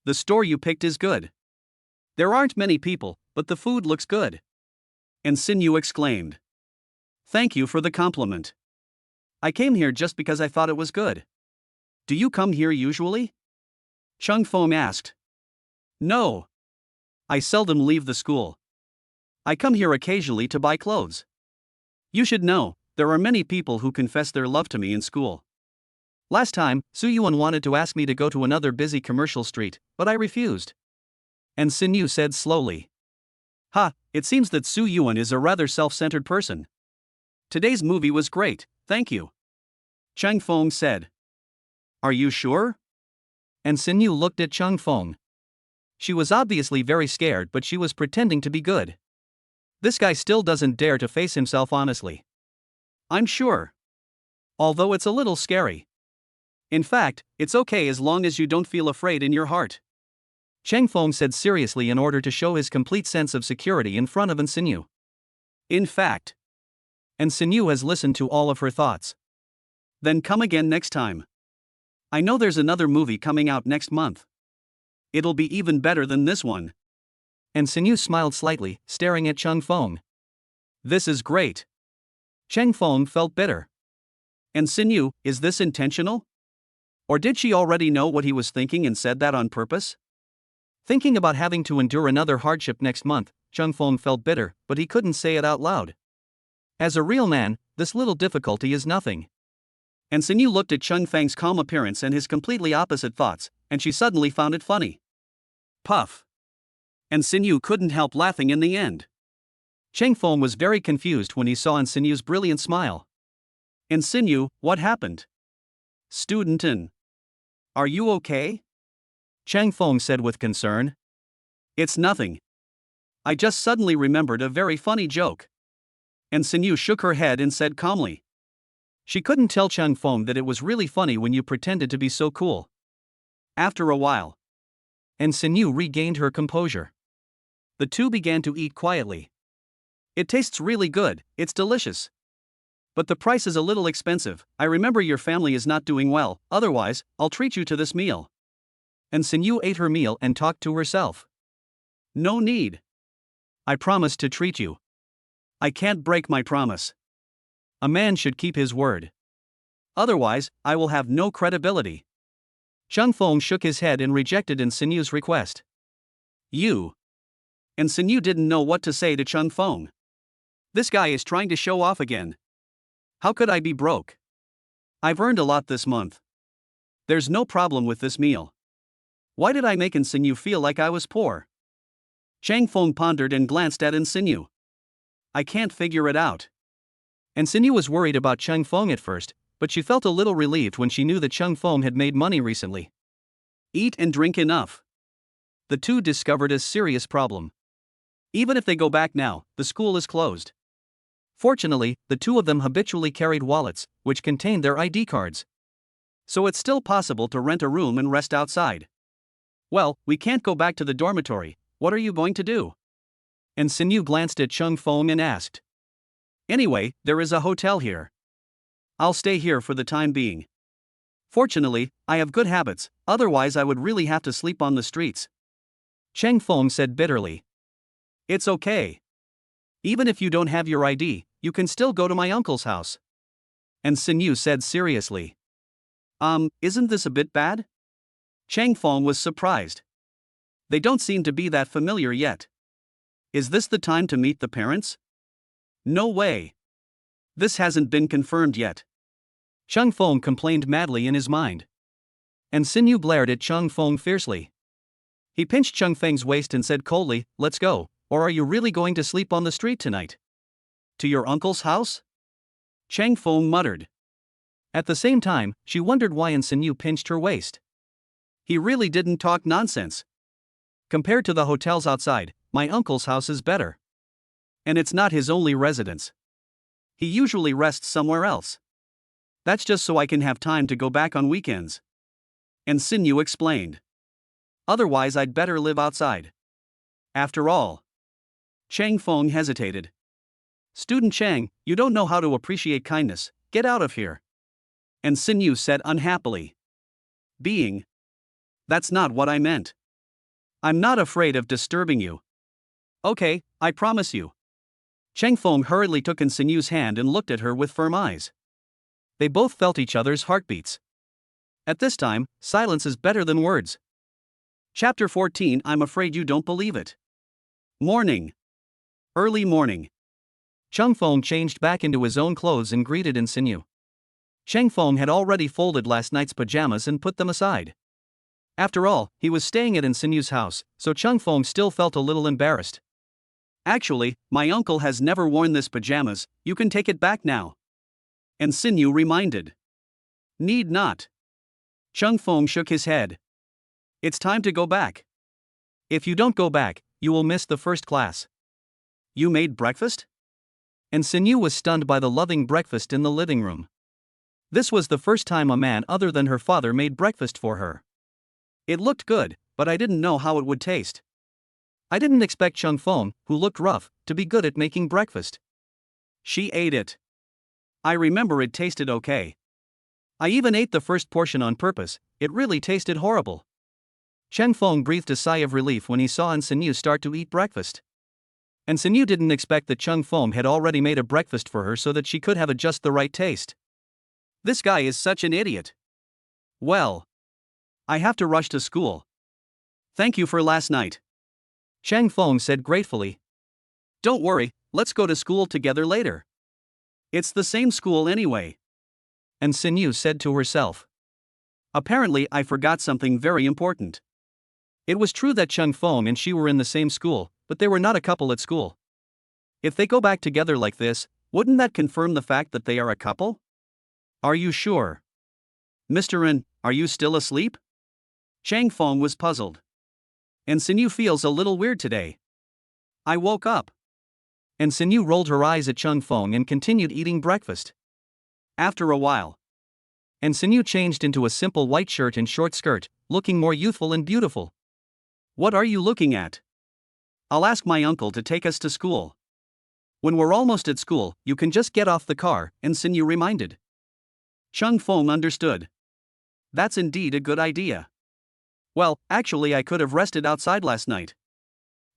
The store you picked is good. There aren't many people, but the food looks good. Ensinyu exclaimed. Thank you for the compliment. I came here just because I thought it was good. Do you come here usually? Chang Feng asked. No. I seldom leave the school. I come here occasionally to buy clothes. You should know, there are many people who confess their love to me in school. Last time, Su Yuan wanted to ask me to go to another busy commercial street, but I refused. Ensinyu said slowly. Ha, it seems that Su Yuan is a rather self-centered person. Today's movie was great, thank you. Chang Feng said. Are you sure? Ensinyu looked at Chang Feng. She was obviously very scared, but she was pretending to be good. This guy still doesn't dare to face himself honestly. I'm sure. Although it's a little scary. In fact, it's okay as long as you don't feel afraid in your heart. Cheng Feng said seriously in order to show his complete sense of security in front of Ensinyu. In fact. Ensinyu has listened to all of her thoughts. Then come again next time. I know there's another movie coming out next month. It'll be even better than this one. Ensinyu smiled slightly, staring at Cheng Feng. This is great. Cheng Feng felt bitter. Ensinyu, is this intentional? Or did she already know what he was thinking and said that on purpose? Thinking about having to endure another hardship next month, Cheng Feng felt bitter, but he couldn't say it out loud. As a real man, this little difficulty is nothing. Ensinyu looked at Cheng Feng's calm appearance and his completely opposite thoughts, and she suddenly found it funny. Puff. Ensinyu couldn't help laughing in the end. Cheng Feng was very confused when he saw Ensinyu's brilliant smile. Ensinyu, what happened? Student N. Are you okay? Cheng Feng said with concern. It's nothing. I just suddenly remembered a very funny joke. Ensinyu shook her head and said calmly. She couldn't tell Cheng Feng that it was really funny when you pretended to be so cool. After a while, Ensinyu regained her composure. The two began to eat quietly. It tastes really good, it's delicious. But the price is a little expensive. I remember your family is not doing well, otherwise, I'll treat you to this meal. Ensinyu ate her meal and talked to herself. No need. I promised to treat you. I can't break my promise. A man should keep his word. Otherwise, I will have no credibility. Cheng Feng shook his head and rejected Ensinyu's request. You. Ensinyu didn't know what to say to Cheng Feng. This guy is trying to show off again. How could I be broke? I've earned a lot this month. There's no problem with this meal. Why did I make Ensinyu feel like I was poor? Cheng Feng pondered and glanced at Ensinyu. I can't figure it out. Ensinyu was worried about Cheng Feng at first, but she felt a little relieved when she knew that Cheng Feng had made money recently. Eat and drink enough. The two discovered a serious problem. Even if they go back now, the school is closed. Fortunately, the two of them habitually carried wallets, which contained their ID cards. So it's still possible to rent a room and rest outside. Well, we can't go back to the dormitory. What are you going to do? Ensinyu glanced at Cheng Feng and asked. Anyway, there is a hotel here. I'll stay here for the time being. Fortunately, I have good habits, otherwise I would really have to sleep on the streets. Cheng Feng said bitterly. It's okay. Even if you don't have your ID, you can still go to my uncle's house. Ensinyu said seriously. Isn't this a bit bad? Cheng Feng was surprised. They don't seem to be that familiar yet. Is this the time to meet the parents? No way. This hasn't been confirmed yet. Cheng Feng complained madly in his mind. Ensinyu glared at Cheng Feng fiercely. He pinched Cheng Feng's waist and said coldly, "Let's go, or are you really going to sleep on the street tonight?" To your uncle's house? Cheng Feng muttered. At the same time, she wondered why Ensinyu pinched her waist. He really didn't talk nonsense. Compared to the hotels outside, my uncle's house is better. And it's not his only residence. He usually rests somewhere else. That's just so I can have time to go back on weekends. Ensinyu explained. Otherwise I'd better live outside. After all. Cheng Feng hesitated. Student Cheng, you don't know how to appreciate kindness, get out of here. Ensinyu said unhappily. That's not what I meant. I'm not afraid of disturbing you. Okay, I promise you. Cheng Feng hurriedly took Ensinyu's hand and looked at her with firm eyes. They both felt each other's heartbeats. At this time, silence is better than words. Chapter 14. I'm afraid you don't believe it. Morning. Early morning. Cheng Feng changed back into his own clothes and greeted Ensinyu. Cheng Feng had already folded last night's pajamas and put them aside. After all, he was staying at Ensinyu's house, so Cheng Feng still felt a little embarrassed. Actually, my uncle has never worn this pajamas, you can take it back now. Ensinyu reminded. Need not. Cheng Feng shook his head. It's time to go back. If you don't go back, you will miss the first class. You made breakfast? Ensinyu was stunned by the loving breakfast in the living room. This was the first time a man other than her father made breakfast for her. It looked good, but I didn't know how it would taste. I didn't expect Chung Fong, who looked rough, to be good at making breakfast. She ate it. I remember it tasted okay. I even ate the first portion on purpose, it really tasted horrible. Chang Fong breathed a sigh of relief when he saw An Sinyu start to eat breakfast. An Sinyu didn't expect that Chung Fong had already made a breakfast for her so that she could have just the right taste. This guy is such an idiot. Well, I have to rush to school. Thank you for last night. Chang Fong said gratefully. Don't worry, let's go to school together later. It's the same school anyway. An Sinyu said to herself. Apparently, I forgot something very important. It was true that Chung Fong and she were in the same school, but they were not a couple at school. If they go back together like this, wouldn't that confirm the fact that they are a couple? Are you sure? Mr. An, are you still asleep? Chang Fong was puzzled. An Sinyu feels a little weird today. I woke up. An Sinyu rolled her eyes at Chung Fong and continued eating breakfast. After a while, An Sinyu changed into a simple white shirt and short skirt, looking more youthful and beautiful. What are you looking at? I'll ask my uncle to take us to school. When we're almost at school, you can just get off the car, An Sinyu reminded. Chung Fong understood. That's indeed a good idea. Well, actually, I could have rested outside last night.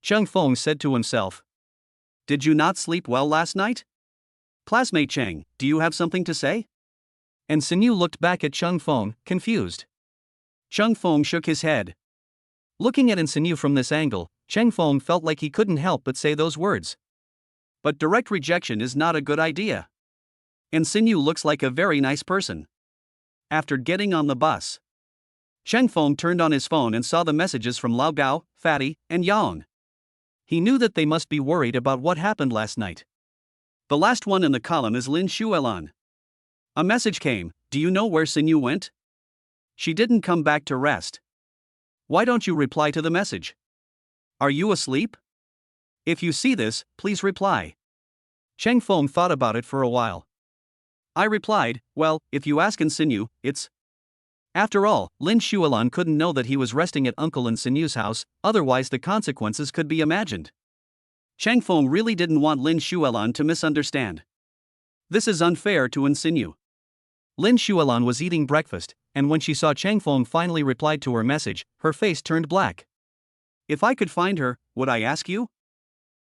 Chung Fong said to himself. Did you not sleep well last night? Classmate Chang, do you have something to say? An Sinyu looked back at Chung Fong, confused. Chung Fong shook his head. Looking at An Sinyu from this angle, Chang Fong felt like he couldn't help but say those words. But direct rejection is not a good idea. An Sinyu looks like a very nice person. After getting on the bus, Chang Fong turned on his phone and saw the messages from Lao Gao, Fatty, and Yang. He knew that they must be worried about what happened last night. The last one in the column is Lin Xuelan. A message came, do you know where Sinyu went? She didn't come back to rest. Why don't you reply to the message? Are you asleep? If you see this, please reply. Chang Fong thought about it for a while. I replied, well, if you ask An Sinyu, it's... After all, Lin Xuelan couldn't know that he was resting at Uncle An Sinyu's house, otherwise the consequences could be imagined. Chang Fong really didn't want Lin Xuelan to misunderstand. This is unfair to An Sinyu. Lin Xuelan was eating breakfast, and when she saw Chang Fong finally replied to her message, her face turned black. If I could find her, would I ask you?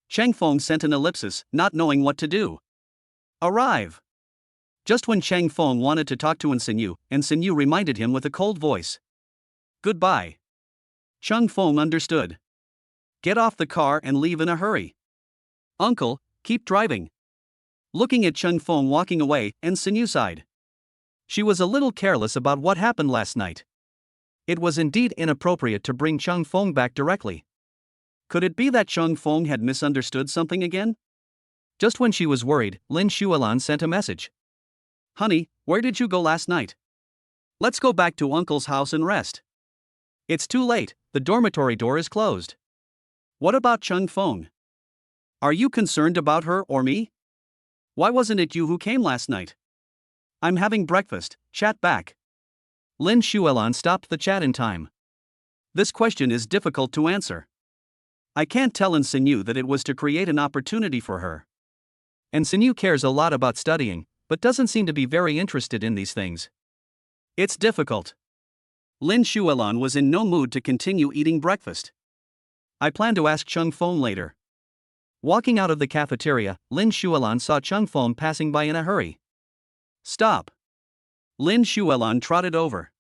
Chang Fong sent an ellipsis, not knowing what to do. Arrive. Just when Chang Fong wanted to talk to An Sinyu reminded him with a cold voice. Goodbye. Chung Fong understood. Get off the car and leave in a hurry. Uncle, keep driving. Looking at Chung Fong walking away, An Sinyu sighed. She was a little careless about what happened last night. It was indeed inappropriate to bring Chung Fong back directly. Could it be that Chung Fong had misunderstood something again? Just when she was worried, Lin Xuelan sent a message. Honey, where did you go last night? Let's go back to Uncle's house and rest. It's too late, the dormitory door is closed. What about Chung Fong? Are you concerned about her or me? Why wasn't it you who came last night? I'm having breakfast, chat back. Lin Xuelan stopped the chat in time. This question is difficult to answer. I can't tell An Sinyu that it was to create an opportunity for her. An Sinyu cares a lot about studying, but doesn't seem to be very interested in these things. It's difficult. Lin Xuelan was in no mood to continue eating breakfast. I plan to ask Chung Fong later. Walking out of the cafeteria, Lin Xuelan saw Chung Fong passing by in a hurry. Stop. Lin Xuelan trotted over.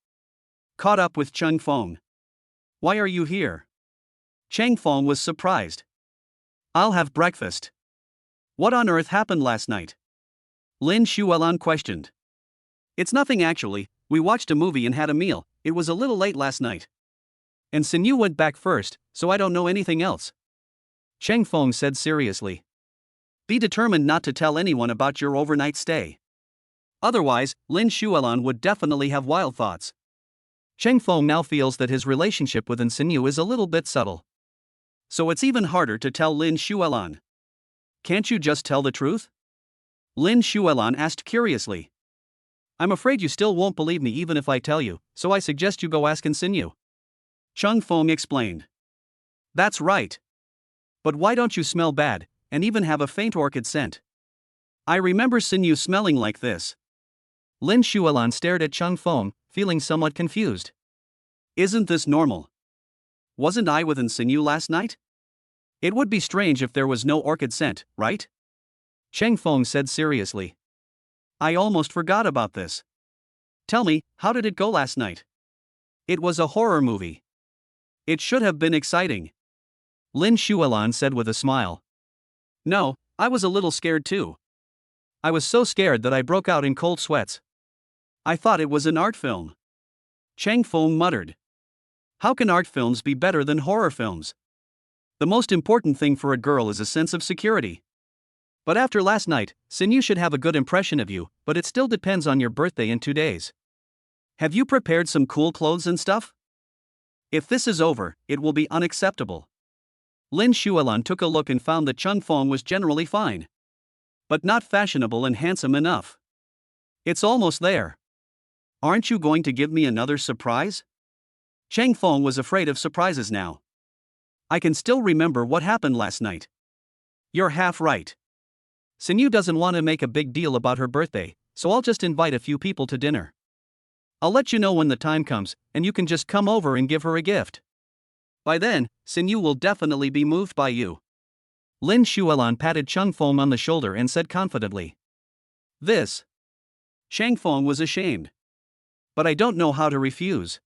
Caught up with Chung Fong. Why are you here? Chang Fong was surprised. I'll have breakfast. What on earth happened last night? Lin Xuelan questioned. It's nothing actually, we watched a movie and had a meal, it was a little late last night. An Sinyu went back first, so I don't know anything else. Chang Fong said seriously. Be determined not to tell anyone about your overnight stay. Otherwise, Lin Xuelan would definitely have wild thoughts. Chang Fong now feels that his relationship with An Sinyu is a little bit subtle. So it's even harder to tell Lin Xuelan. Can't you just tell the truth? Lin Xuelan asked curiously. I'm afraid you still won't believe me even if I tell you, so I suggest you go ask Sinyu. Chung Feng explained. That's right. But why don't you smell bad, and even have a faint orchid scent? I remember Sinyu smelling like this. Lin Shualan stared at Chung Feng, feeling somewhat confused. Isn't this normal? Wasn't I with Sinyu last night? It would be strange if there was no orchid scent, right? Cheng Feng said seriously. I almost forgot about this. Tell me, how did it go last night? It was a horror movie. It should have been exciting. Lin Shualan said with a smile. No, I was a little scared too. I was so scared that I broke out in cold sweats. I thought it was an art film. Cheng Feng muttered. How can art films be better than horror films? The most important thing for a girl is a sense of security. But after last night, Sinyu should have a good impression of you, but it still depends on your birthday in 2 days. Have you prepared some cool clothes and stuff? If this is over, it will be unacceptable. Lin Shualan took a look and found that Chung Feng was generally fine. But not fashionable and handsome enough. It's almost there. Aren't you going to give me another surprise? Cheng Feng was afraid of surprises now. I can still remember what happened last night. You're half right. Sinyu doesn't want to make a big deal about her birthday, so I'll just invite a few people to dinner. I'll let you know when the time comes, and you can just come over and give her a gift. By then, Sinyu will definitely be moved by you. Lin Shualan patted Chung Feng on the shoulder and said confidently. This. Cheng Feng was ashamed. But I don't know how to refuse.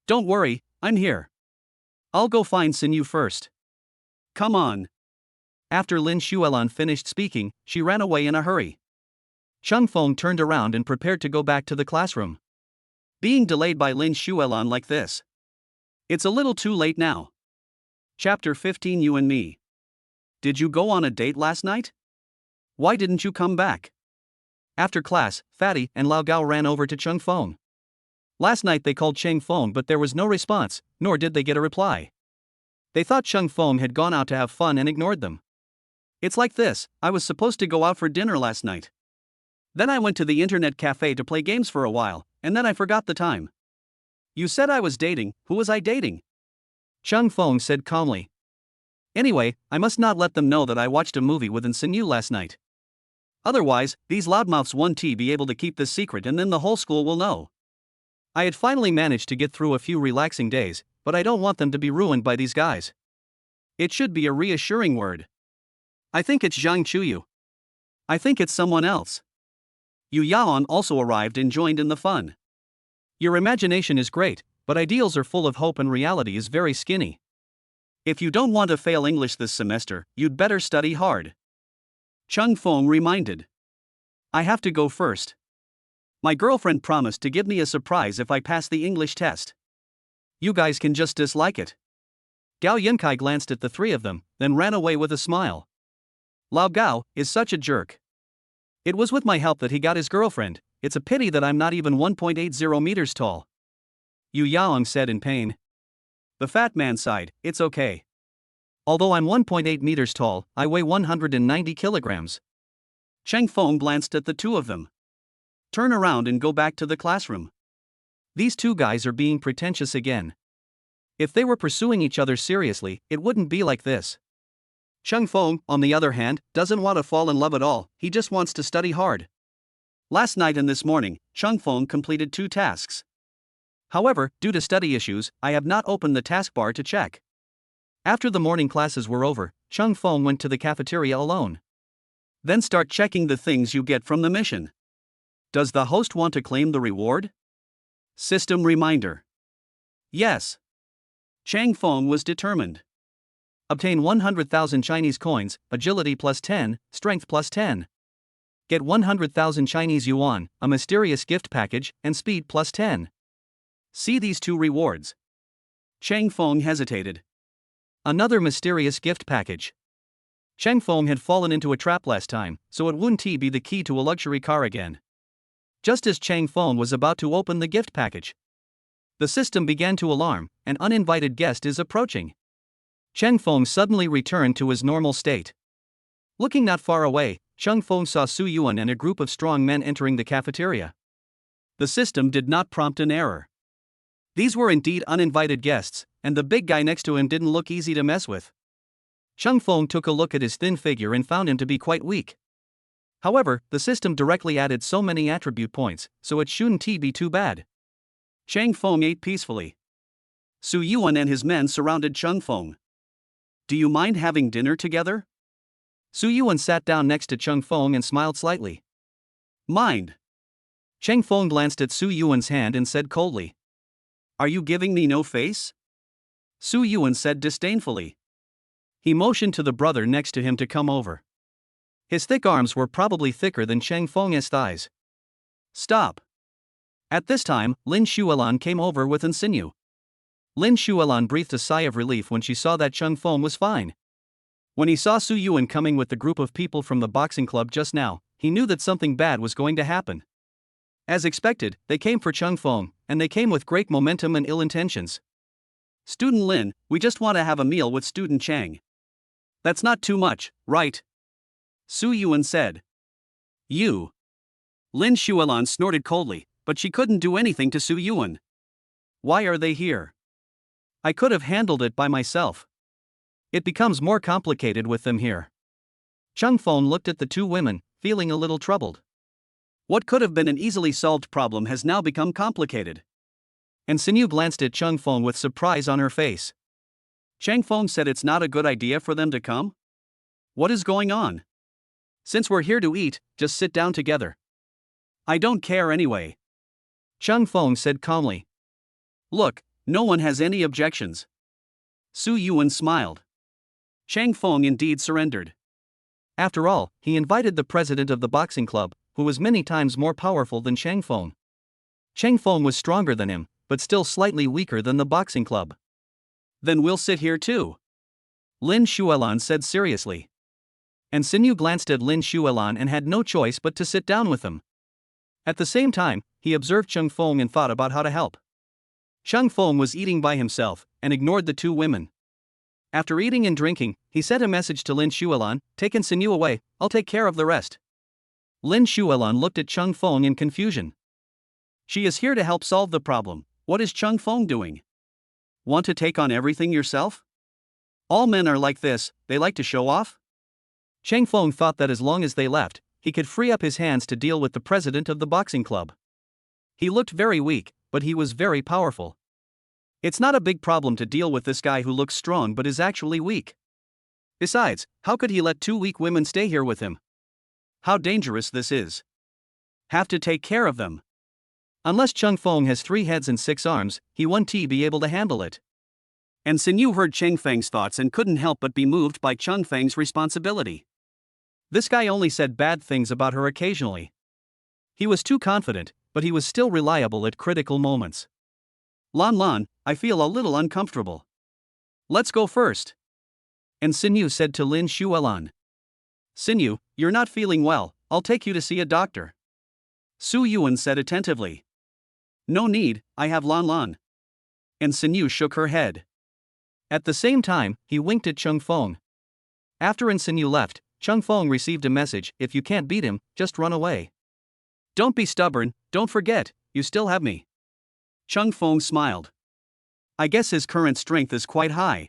Don't worry, I'm here. I'll go find Sinyu first. Come on. After Lin Shualan finished speaking, she ran away in a hurry. Chung Feng turned around and prepared to go back to the classroom. Being delayed by Lin Shualan like this. It's a little too late now. Chapter 15 You and Me. Did you go on a date last night? Why didn't you come back? After class, Fatty and Lao Gao ran over to Chung Feng. Last night they called Cheng Feng but there was no response, nor did they get a reply. They thought Chung Feng had gone out to have fun and ignored them. It's like this, I was supposed to go out for dinner last night. Then I went to the internet cafe to play games for a while, and then I forgot the time. You said I was dating, who was I dating? Chung Feng said calmly. Anyway, I must not let them know that I watched a movie with Sinyu last night. Otherwise, these loudmouths won't be able to keep this secret and then the whole school will know. I had finally managed to get through a few relaxing days, but I don't want them to be ruined by these guys. It should be a reassuring word. I think it's Zhang Chuyu. I think it's someone else. Yu Yaon also arrived and joined in the fun. Your imagination is great, but ideals are full of hope and reality is very skinny. If you don't want to fail English this semester, you'd better study hard. Chung Feng reminded. I have to go first. My girlfriend promised to give me a surprise if I pass the English test. You guys can just dislike it. Gao Yunkai glanced at the three of them, then ran away with a smile. Lao Gao is such a jerk. It was with my help that he got his girlfriend. It's a pity that I'm not even 1.80 meters tall. Yu Yaong said in pain. The fat man sighed, it's okay. Although I'm 1.8 meters tall, I weigh 190 kilograms. Cheng Feng glanced at the two of them. Turn around and go back to the classroom. These two guys are being pretentious again. If they were pursuing each other seriously, it wouldn't be like this. Chung Feng, on the other hand, doesn't want to fall in love at all, he just wants to study hard. Last night and this morning, Chung Feng completed 2 tasks. However, due to study issues, I have not opened the taskbar to check. After the morning classes were over, Chung Feng went to the cafeteria alone. Then start checking the things you get from the mission. Does the host want to claim the reward? System reminder. Yes. Chang Feng was determined. Obtain 100,000 Chinese coins, agility plus 10, strength plus 10. Get 100,000 Chinese yuan, a mysterious gift package, and speed plus 10. See these 2 rewards. Chang Feng hesitated. Another mysterious gift package. Chang Feng had fallen into a trap last time, so it wouldn't be the key to a luxury car again. Just as Chang Feng was about to open the gift package, the system began to alarm, an uninvited guest is approaching. Chang Feng suddenly returned to his normal state. Looking not far away, Chang Feng saw Su Yuan and a group of strong men entering the cafeteria. The system did not prompt an error. These were indeed uninvited guests, and the big guy next to him didn't look easy to mess with. Cheng Feng took a look at his thin figure and found him to be quite weak. However, the system directly added so many attribute points, so it shouldn't be too bad. Cheng Feng ate peacefully. Su Yuan and his men surrounded Cheng Feng. Do you mind having dinner together? Su Yuan sat down next to Cheng Feng and smiled slightly. Mind. Cheng Feng glanced at Su Yuan's hand and said coldly. Are you giving me no face? Su Yuan said disdainfully. He motioned to the brother next to him to come over. His thick arms were probably thicker than Cheng Feng's thighs. Stop. At this time, Lin Shualan came over with Insigne. Lin Shualan breathed a sigh of relief when she saw that Cheng Feng was fine. When he saw Su Yuan coming with the group of people from the boxing club just now, he knew that something bad was going to happen. As expected, they came for Cheng Feng, and they came with great momentum and ill intentions. Student Lin, we just want to have a meal with Student Chang. That's not too much, right? Su Yuan said. You. Lin Shualan snorted coldly, but she couldn't do anything to Su Yuan. Why are they here? I could have handled it by myself. It becomes more complicated with them here. Cheng Feng looked at the two women, feeling a little troubled. What could have been an easily solved problem has now become complicated. Insigne glanced at Cheng Feng with surprise on her face. Cheng Feng said it's not a good idea for them to come? What is going on? Since we're here to eat, just sit down together. I don't care anyway. Cheng Feng said calmly. Look, no one has any objections. Su Yuan smiled. Cheng Feng indeed surrendered. After all, he invited the president of the boxing club, who was many times more powerful than Cheng Feng. Cheng Feng was stronger than him, but still slightly weaker than the boxing club. Then we'll sit here too. Lin Shualan said seriously. Insigne glanced at Lin Shualan and had no choice but to sit down with him. At the same time, he observed Cheng Feng and thought about how to help. Cheng Feng was eating by himself, and ignored the two women. After eating and drinking, he sent a message to Lin Shualan, take Insigne away, I'll take care of the rest. Lin Shualan looked at Cheng Feng in confusion. She is here to help solve the problem, what is Cheng Feng doing? Want to take on everything yourself? All men are like this, they like to show off? Cheng Feng thought that as long as they left, he could free up his hands to deal with the president of the boxing club. He looked very weak, but he was very powerful. It's not a big problem to deal with this guy who looks strong but is actually weak. Besides, how could he let two weak women stay here with him? How dangerous this is. Have to take care of them. Unless Cheng Feng has 3 heads and 6 arms, he won't be able to handle it. Insigne heard Cheng Feng's thoughts and couldn't help but be moved by Cheng Feng's responsibility. This guy only said bad things about her occasionally. He was too confident, but he was still reliable at critical moments. Lan, I feel a little uncomfortable. Let's go first. Insigne said to Lin Shualan. Sinew, you're not feeling well, I'll take you to see a doctor. Su Yuan said attentively. No need, I have Lan. Insigne shook her head. At the same time, he winked at Cheng Feng. After Insigne left, Cheng Feng received a message, if you can't beat him, just run away. Don't be stubborn, don't forget, you still have me. Cheng Feng smiled. I guess his current strength is quite high.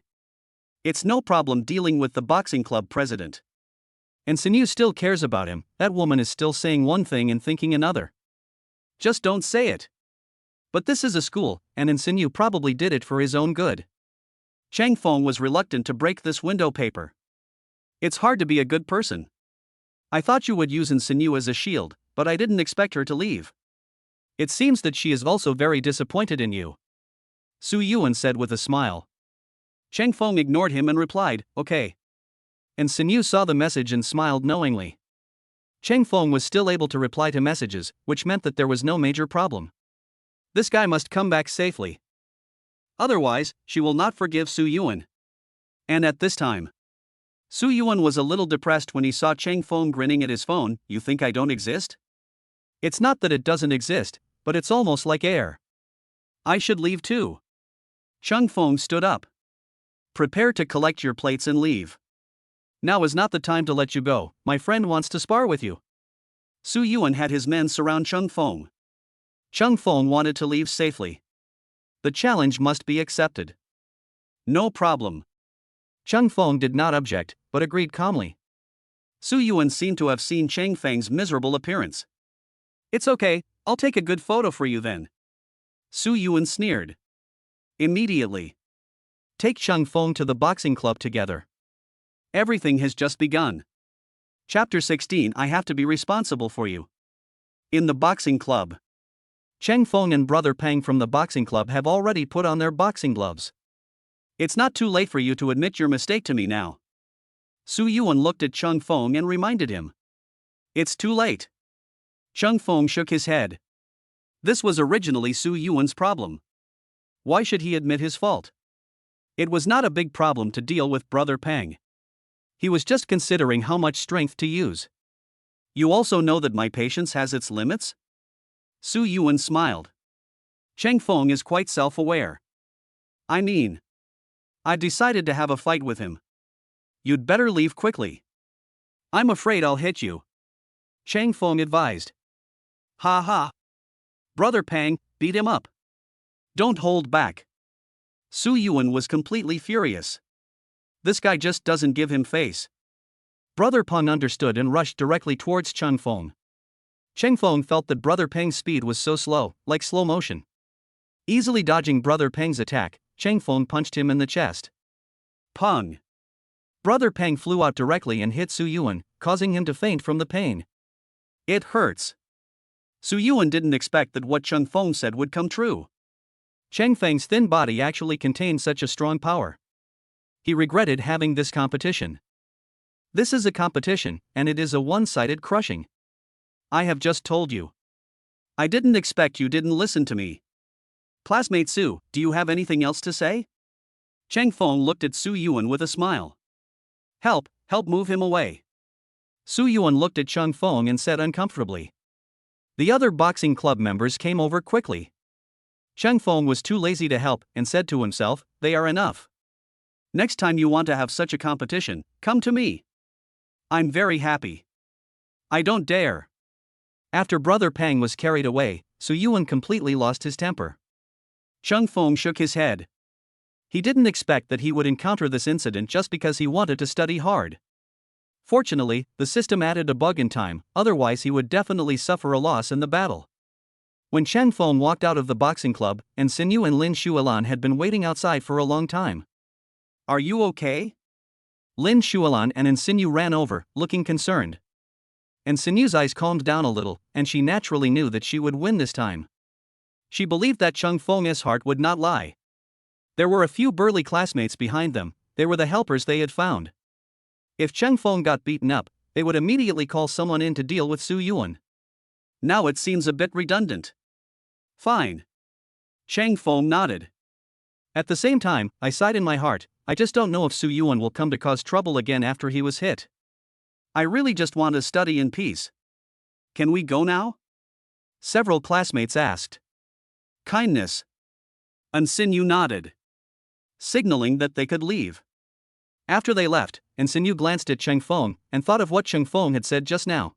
It's no problem dealing with the boxing club president. Insigne still cares about him, that woman is still saying one thing and thinking another. Just don't say it. But this is a school, and Insigne probably did it for his own good. Cheng Feng was reluctant to break this window paper. It's hard to be a good person. I thought you would use Insigne as a shield, but I didn't expect her to leave. It seems that she is also very disappointed in you. Su Yuan said with a smile. Cheng Feng ignored him and replied, okay. Insigne saw the message and smiled knowingly. Cheng Feng was still able to reply to messages, which meant that there was no major problem. This guy must come back safely. Otherwise, she will not forgive Su Yuan. And at this time, Su Yuan was a little depressed when he saw Cheng Feng grinning at his phone. You think I don't exist? It's not that it doesn't exist, but it's almost like air. I should leave too. Cheng Feng stood up. Prepare to collect your plates and leave. Now is not the time to let you go, my friend wants to spar with you. Su Yuan had his men surround Cheng Feng. Chung Feng wanted to leave safely. The challenge must be accepted. No problem. Chung Feng did not object, but agreed calmly. Su Yuan seemed to have seen Chang Feng's miserable appearance. It's okay, I'll take a good photo for you then. Su Yuan sneered. Immediately. Take Chung Feng to the boxing club together. Everything has just begun. Chapter 16. I have to be responsible for you. In the boxing club. Chang Feng and Brother Pang from the boxing club have already put on their boxing gloves. It's not too late for you to admit your mistake to me now. Su Yuan looked at Chung Feng and reminded him. It's too late. Chung Feng shook his head. This was originally Su Yuan's problem. Why should he admit his fault? It was not a big problem to deal with Brother Pang. He was just considering how much strength to use. You also know that my patience has its limits? Su Yuan smiled. Chang Feng is quite self-aware. I mean, I decided to have a fight with him. You'd better leave quickly. I'm afraid I'll hit you. Chang Feng advised. Ha ha. Brother Pang, beat him up. Don't hold back. Su Yuan was completely furious. This guy just doesn't give him face. Brother Pang understood and rushed directly towards Chung Feng. Chang Feng felt that Brother Pang's speed was so slow, like slow motion. Easily dodging Brother Pang's attack, Chang Feng punched him in the chest. Pung. Brother Pang flew out directly and hit Su Yuan, causing him to faint from the pain. It hurts. Su Yuan didn't expect that what Chung Feng said would come true. Chang Feng's thin body actually contained such a strong power. He regretted having this competition. This is a competition, and it is a one-sided crushing. I have just told you. I didn't expect you didn't listen to me. Classmate Su, do you have anything else to say? Chang Feng looked at Su Yuan with a smile. Help move him away. Su Yuan looked at Chung Feng and said uncomfortably. The other boxing club members came over quickly. Chung Feng was too lazy to help and said to himself, they are enough. Next time you want to have such a competition, come to me. I'm very happy. I don't dare. After Brother Pang was carried away, Su Yuan completely lost his temper. Chung Feng shook his head. He didn't expect that he would encounter this incident just because he wanted to study hard. Fortunately, the system added a bug in time, otherwise he would definitely suffer a loss in the battle. When Chang Feng walked out of the boxing club, and Sinyu and Lin Shualan had been waiting outside for a long time. Are you okay? Lin Shualan and Sinyu ran over, looking concerned. And Sinyu's eyes calmed down a little, and she naturally knew that she would win this time. She believed that Chung Feng's heart would not lie. There were a few burly classmates behind them, they were the helpers they had found. If Chung Feng got beaten up, they would immediately call someone in to deal with Su Yuan. Now it seems a bit redundant. Fine. Chang Feng nodded. At the same time, I sighed in my heart, I just don't know if Su Yuan will come to cause trouble again after he was hit. I really just want to study in peace. Can we go now? Several classmates asked. Kindness. And Sinyu nodded, signaling that they could leave. After they left, and Sinyu glanced at Chang Feng and thought of what Chang Feng had said just now.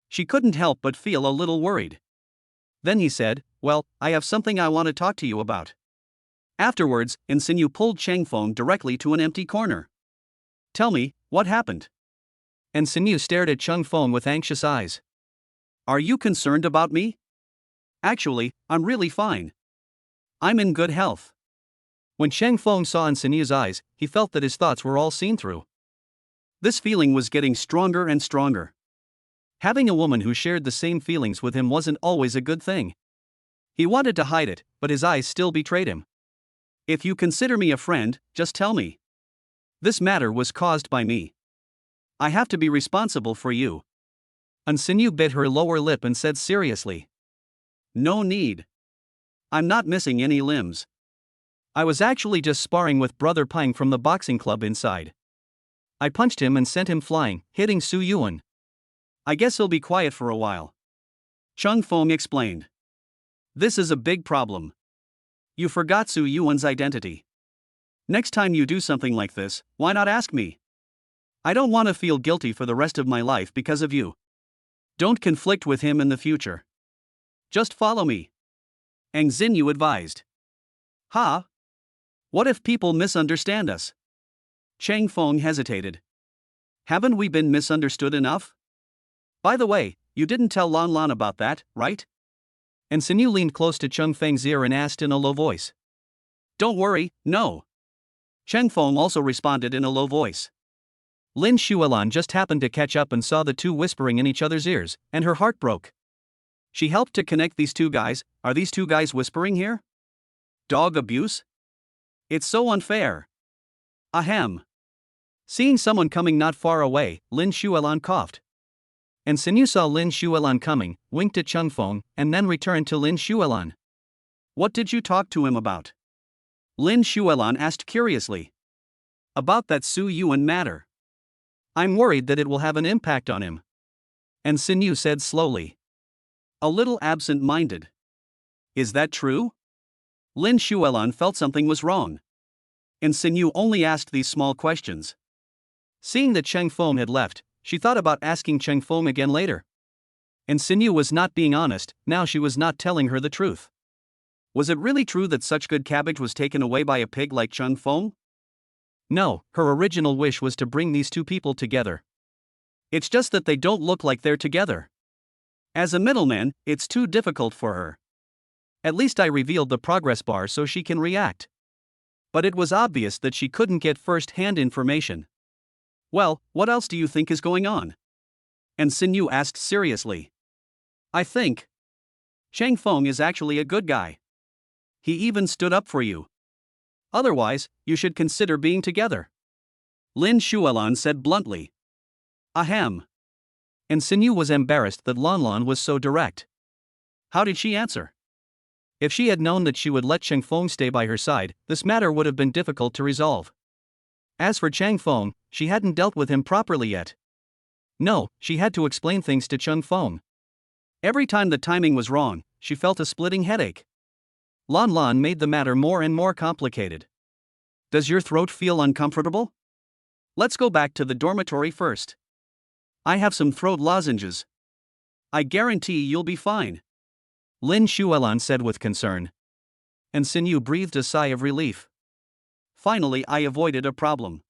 She couldn't help but feel a little worried. Then he said, well, I have something I want to talk to you about. Afterwards, Sinyu pulled Chang Feng directly to an empty corner. Tell me, what happened? And Sinyu stared at Chung Feng with anxious eyes. Are you concerned about me? Actually, I'm really fine. I'm in good health. When Chang Feng saw in Sinyu's eyes, he felt that his thoughts were all seen through. This feeling was getting stronger and stronger. Having a woman who shared the same feelings with him wasn't always a good thing. He wanted to hide it, but his eyes still betrayed him. If you consider me a friend, just tell me. This matter was caused by me. I have to be responsible for you. And Sinyu bit her lower lip and said seriously. No need. I'm not missing any limbs. I was actually just sparring with Brother Pang from the boxing club inside. I punched him and sent him flying, hitting Su Yuan. I guess he'll be quiet for a while. Chung Feng explained. This is a big problem. You forgot Su Yuan's identity. Next time you do something like this, why not ask me? I don't want to feel guilty for the rest of my life because of you. Don't conflict with him in the future. Just follow me. Ang Xinyu advised. Ha? What if people misunderstand us? Chang Feng hesitated. Haven't we been misunderstood enough? By the way, you didn't tell Lan Lan about that, right? And Xinyu leaned close to Cheng Feng's ear and asked in a low voice. Don't worry, no. Cheng Feng also responded in a low voice. Lin Xuelan just happened to catch up and saw the two whispering in each other's ears, and her heart broke. She helped to connect these two guys. Are these two guys whispering here? Dog abuse? It's so unfair. Ahem. Seeing someone coming not far away, Lin Xuelan coughed. And Xinyu saw Lin Xuelan coming, winked at Cheng Feng, and then returned to Lin Xuelan. What did you talk to him about? Lin Xuelan asked curiously. About that Su Yuan matter. I'm worried that it will have an impact on him. And Xinyu said slowly. A little absent-minded. Is that true? Lin Xuelan felt something was wrong. And Xinyu only asked these small questions. Seeing that Cheng Feng had left, she thought about asking Cheng Feng again later. And Xinyu was not being honest, now she was not telling her the truth. Was it really true that such good cabbage was taken away by a pig like Cheng Feng? No, her original wish was to bring these two people together. It's just that they don't look like they're together. As a middleman, it's too difficult for her. At least I revealed the progress bar so she can react. But it was obvious that she couldn't get first-hand information. Well, what else do you think is going on? And Xinyu asked seriously. I think Cheng Feng is actually a good guy. He even stood up for you. Otherwise, you should consider being together. Lin Xuelan said bluntly. Ahem. And Xinyu was embarrassed that Lan Lan was so direct. How did she answer? If she had known that she would let Cheng Feng stay by her side, this matter would have been difficult to resolve. As for Cheng Feng, she hadn't dealt with him properly yet. No, she had to explain things to Cheng Feng. Every time the timing was wrong, she felt a splitting headache. Lan Lan made the matter more and more complicated. Does your throat feel uncomfortable? Let's go back to the dormitory first. I have some throat lozenges. I guarantee you'll be fine. Lin Xuelan said with concern. And Xinyu breathed a sigh of relief. Finally, I avoided a problem.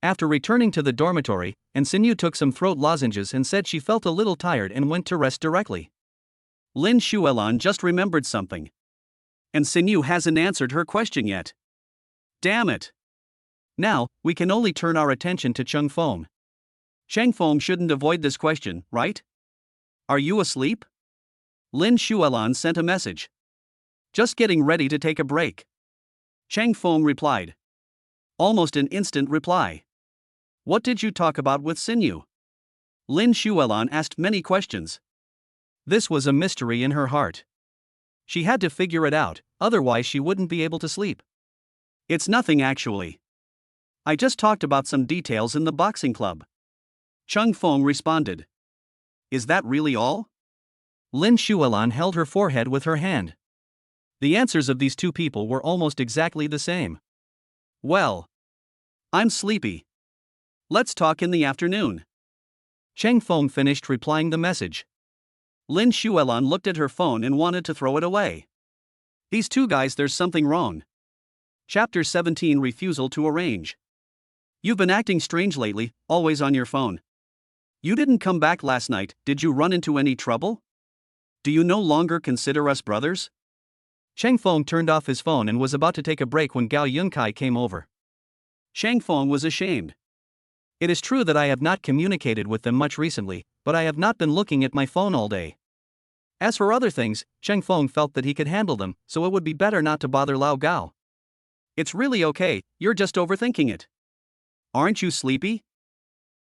After returning to the dormitory, and Xinyu took some throat lozenges and said she felt a little tired and went to rest directly. Lin Xuelan just remembered something. And Xinyu hasn't answered her question yet. Damn it. Now, we can only turn our attention to Cheng Feng. Cheng Feng shouldn't avoid this question, right? Are you asleep? Lin Xuelan sent a message. Just getting ready to take a break. Cheng Feng replied. Almost an instant reply. What did you talk about with Xinyu? Lin Xuelan asked many questions. This was a mystery in her heart. She had to figure it out, otherwise she wouldn't be able to sleep. It's nothing actually. I just talked about some details in the boxing club. Cheng Feng responded. Is that really all? Lin Xuelan held her forehead with her hand. The answers of these two people were almost exactly the same. Well, I'm sleepy. Let's talk in the afternoon. Cheng Feng finished replying the message. Lin Xuelan looked at her phone and wanted to throw it away. These two guys, there's something wrong. Chapter 17 Refusal to Arrange. You've been acting strange lately, always on your phone. You didn't come back last night, did you run into any trouble? Do you no longer consider us brothers? Cheng Feng turned off his phone and was about to take a break when Gao Yunkai came over. Cheng Feng was ashamed. It is true that I have not communicated with them much recently, but I have not been looking at my phone all day. As for other things, Cheng Feng felt that he could handle them, so it would be better not to bother Lao Gao. It's really okay, you're just overthinking it. Aren't you sleepy?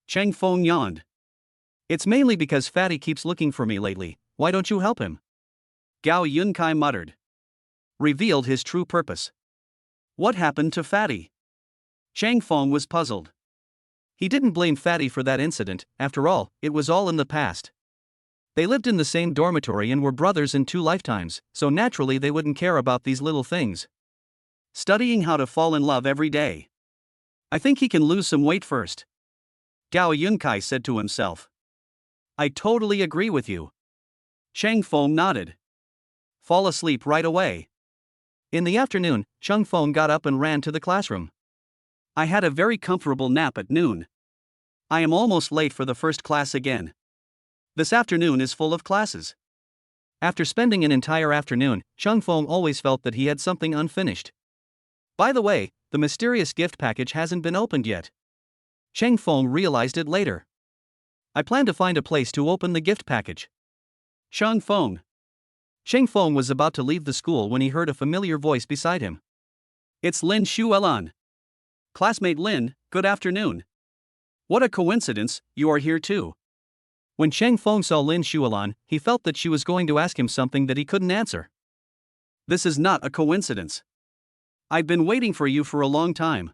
Cheng Feng yawned. It's mainly because Fatty keeps looking for me lately, why don't you help him? Gao Yunkai muttered. Revealed his true purpose. What happened to Fatty? Cheng Feng was puzzled. He didn't blame Fatty for that incident, after all, it was all in the past. They lived in the same dormitory and were brothers in 2 lifetimes, so naturally they wouldn't care about these little things. Studying how to fall in love every day. I think he can lose some weight first. Gao Yunkai said to himself. I totally agree with you. Cheng Feng nodded. fall asleep right away. In the afternoon, Chung Feng got up and ran to the classroom. I had a very comfortable nap at noon. I am almost late for the first class again. This afternoon is full of classes. After spending an entire afternoon, Chung Feng always felt that he had something unfinished. By the way, the mysterious gift package hasn't been opened yet. Cheng Feng realized it later. I plan to find a place to open the gift package. Chung Feng. Cheng Feng was about to leave the school when he heard a familiar voice beside him. It's Lin Xuelan. Classmate Lin, good afternoon. What a coincidence, you are here too. When Cheng Feng saw Lin Xuelan, he felt that she was going to ask him something that he couldn't answer. This is not a coincidence. I've been waiting for you for a long time.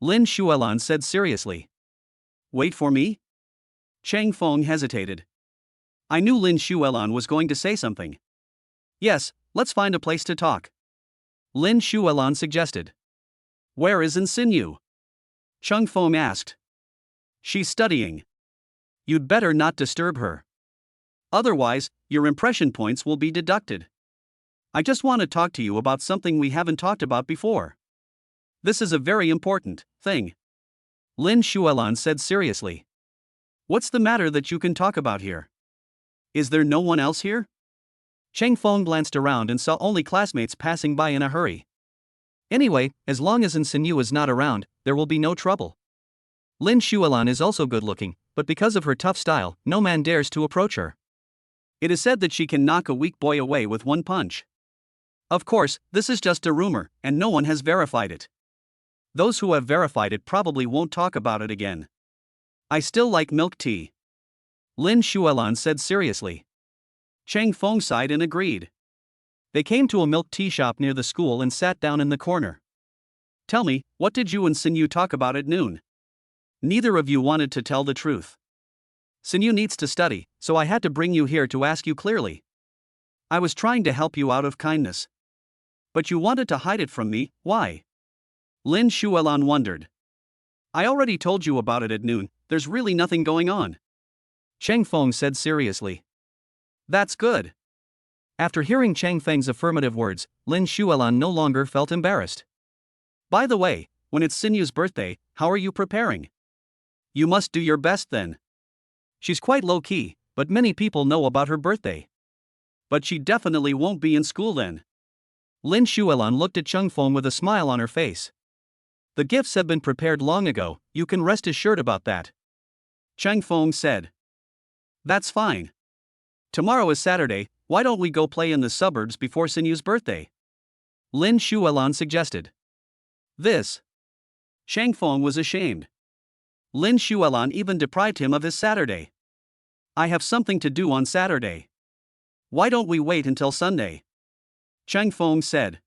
Lin Xuelan said seriously. Wait for me? Cheng Feng hesitated. I knew Lin Xuelan was going to say something. Yes, let's find a place to talk. Lin Xuelan suggested. Where is Insinu? Chung Feng asked. She's studying. You'd better not disturb her. Otherwise, your impression points will be deducted. I just want to talk to you about something we haven't talked about before. This is a very important thing. Lin Xuelan said seriously. What's the matter that you can talk about here? Is there no one else here? Cheng Feng glanced around and saw only classmates passing by in a hurry. Anyway, as long as Insinu is not around, there will be no trouble. Lin Xuelan is also good looking, but because of her tough style, no man dares to approach her. It is said that she can knock a weak boy away with one punch. Of course, this is just a rumor, and no one has verified it. Those who have verified it probably won't talk about it again. I still like milk tea. Lin Xuelan said seriously. Cheng Feng sighed and agreed. They came to a milk tea shop near the school and sat down in the corner. Tell me, what did you and Insinu talk about at noon? Neither of you wanted to tell the truth. Insinu needs to study, so I had to bring you here to ask you clearly. I was trying to help you out of kindness. But you wanted to hide it from me, why? Lin Xuelan wondered. I already told you about it at noon, there's really nothing going on. Cheng Feng said seriously. That's good. After hearing Cheng Feng's affirmative words, Lin Xuelan no longer felt embarrassed. By the way, when it's Insinu's birthday, how are you preparing? You must do your best then. She's quite low-key, but many people know about her birthday. But she definitely won't be in school then. Lin Xuelan looked at Cheng Feng with a smile on her face. The gifts have been prepared long ago, you can rest assured about that. Cheng Feng said. That's fine. Tomorrow is Saturday, why don't we go play in the suburbs before Insinu's birthday? Lin Xuelan suggested. This. Cheng Feng was ashamed. Lin Xuelan even deprived him of his Saturday. I have something to do on Saturday. Why don't we wait until Sunday? Cheng Feng said.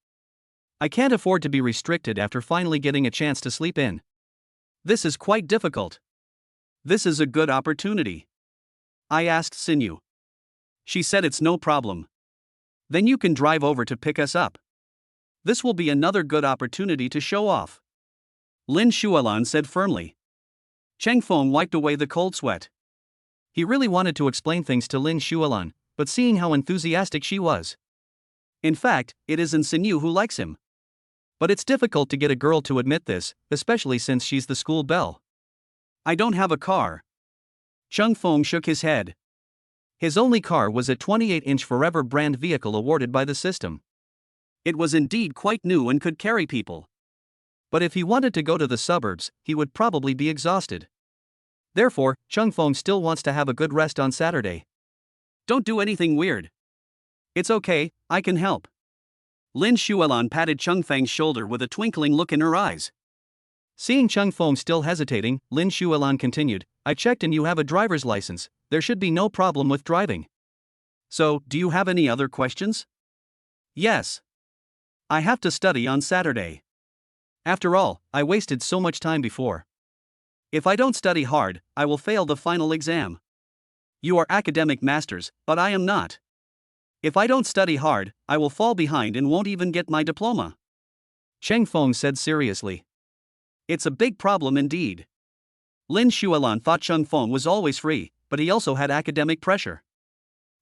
I can't afford to be restricted after finally getting a chance to sleep in. This is quite difficult. This is a good opportunity. I asked Insinu. She said it's no problem. Then you can drive over to pick us up. This will be another good opportunity to show off. Lin Xuelan said firmly. Cheng Feng wiped away the cold sweat. He really wanted to explain things to Lin Xuelan, but seeing how enthusiastic she was. In fact, it is Insinu who likes him. But it's difficult to get a girl to admit this, especially since she's the school belle. I don't have a car. Cheng Feng shook his head. His only car was a 28-inch Forever brand vehicle awarded by the system. It was indeed quite new and could carry people. But if he wanted to go to the suburbs, he would probably be exhausted. Therefore, Cheng Feng still wants to have a good rest on Saturday. Don't do anything weird. It's okay, I can help. Lin Xuelan patted Cheng Feng's shoulder with a twinkling look in her eyes. Seeing Cheng Feng still hesitating, Lin Xuelan continued, I checked and you have a driver's license, there should be no problem with driving. So, do you have any other questions? Yes. I have to study on Saturday. After all, I wasted so much time before. If I don't study hard, I will fail the final exam. You are academic masters, but I am not. If I don't study hard, I will fall behind and won't even get my diploma. Cheng Feng said seriously. It's a big problem indeed. Lin Xuelan thought Cheng Feng was always free, but he also had academic pressure.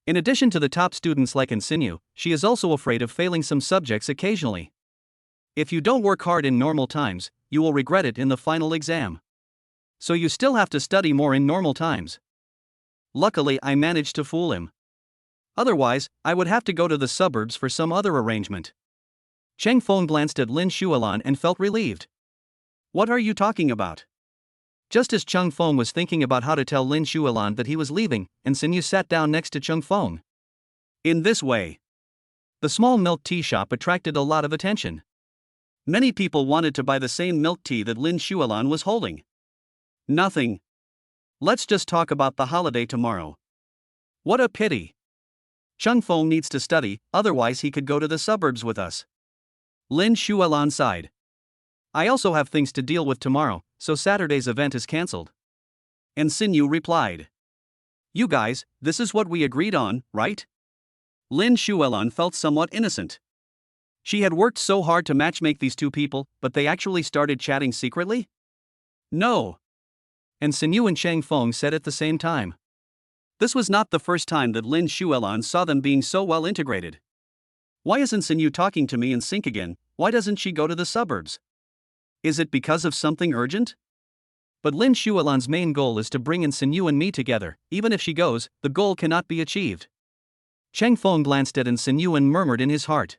In addition to the top students like Insinu, she is also afraid of failing some subjects occasionally. If you don't work hard in normal times, you will regret it in the final exam. So you still have to study more in normal times. Luckily, I managed to fool him. Otherwise, I would have to go to the suburbs for some other arrangement. Cheng Feng glanced at Lin Shualan and felt relieved. What are you talking about? Just as Cheng Feng was thinking about how to tell Lin Shualan that he was leaving, Insinu sat down next to Cheng Feng. In this way, the small milk tea shop attracted a lot of attention. Many people wanted to buy the same milk tea that Lin Shualan was holding. Nothing. Let's just talk about the holiday tomorrow. What a pity. Cheng Feng needs to study, otherwise he could go to the suburbs with us. Lin Shualan sighed. I also have things to deal with tomorrow, so Saturday's event is cancelled. Insinu replied. You guys, this is what we agreed on, right? Lin Shualan felt somewhat innocent. She had worked so hard to matchmake these two people, but they actually started chatting secretly? No. Insinu and Cheng Feng said at the same time. This was not the first time that Lin Shualan saw them being so well integrated. Why isn't Insinu talking to me in sync again? Why doesn't she go to the suburbs? Is it because of something urgent? But Lin Shualan's main goal is to bring Insinu and me together. Even if she goes, the goal cannot be achieved. Cheng Feng glanced at Insinu and murmured in his heart.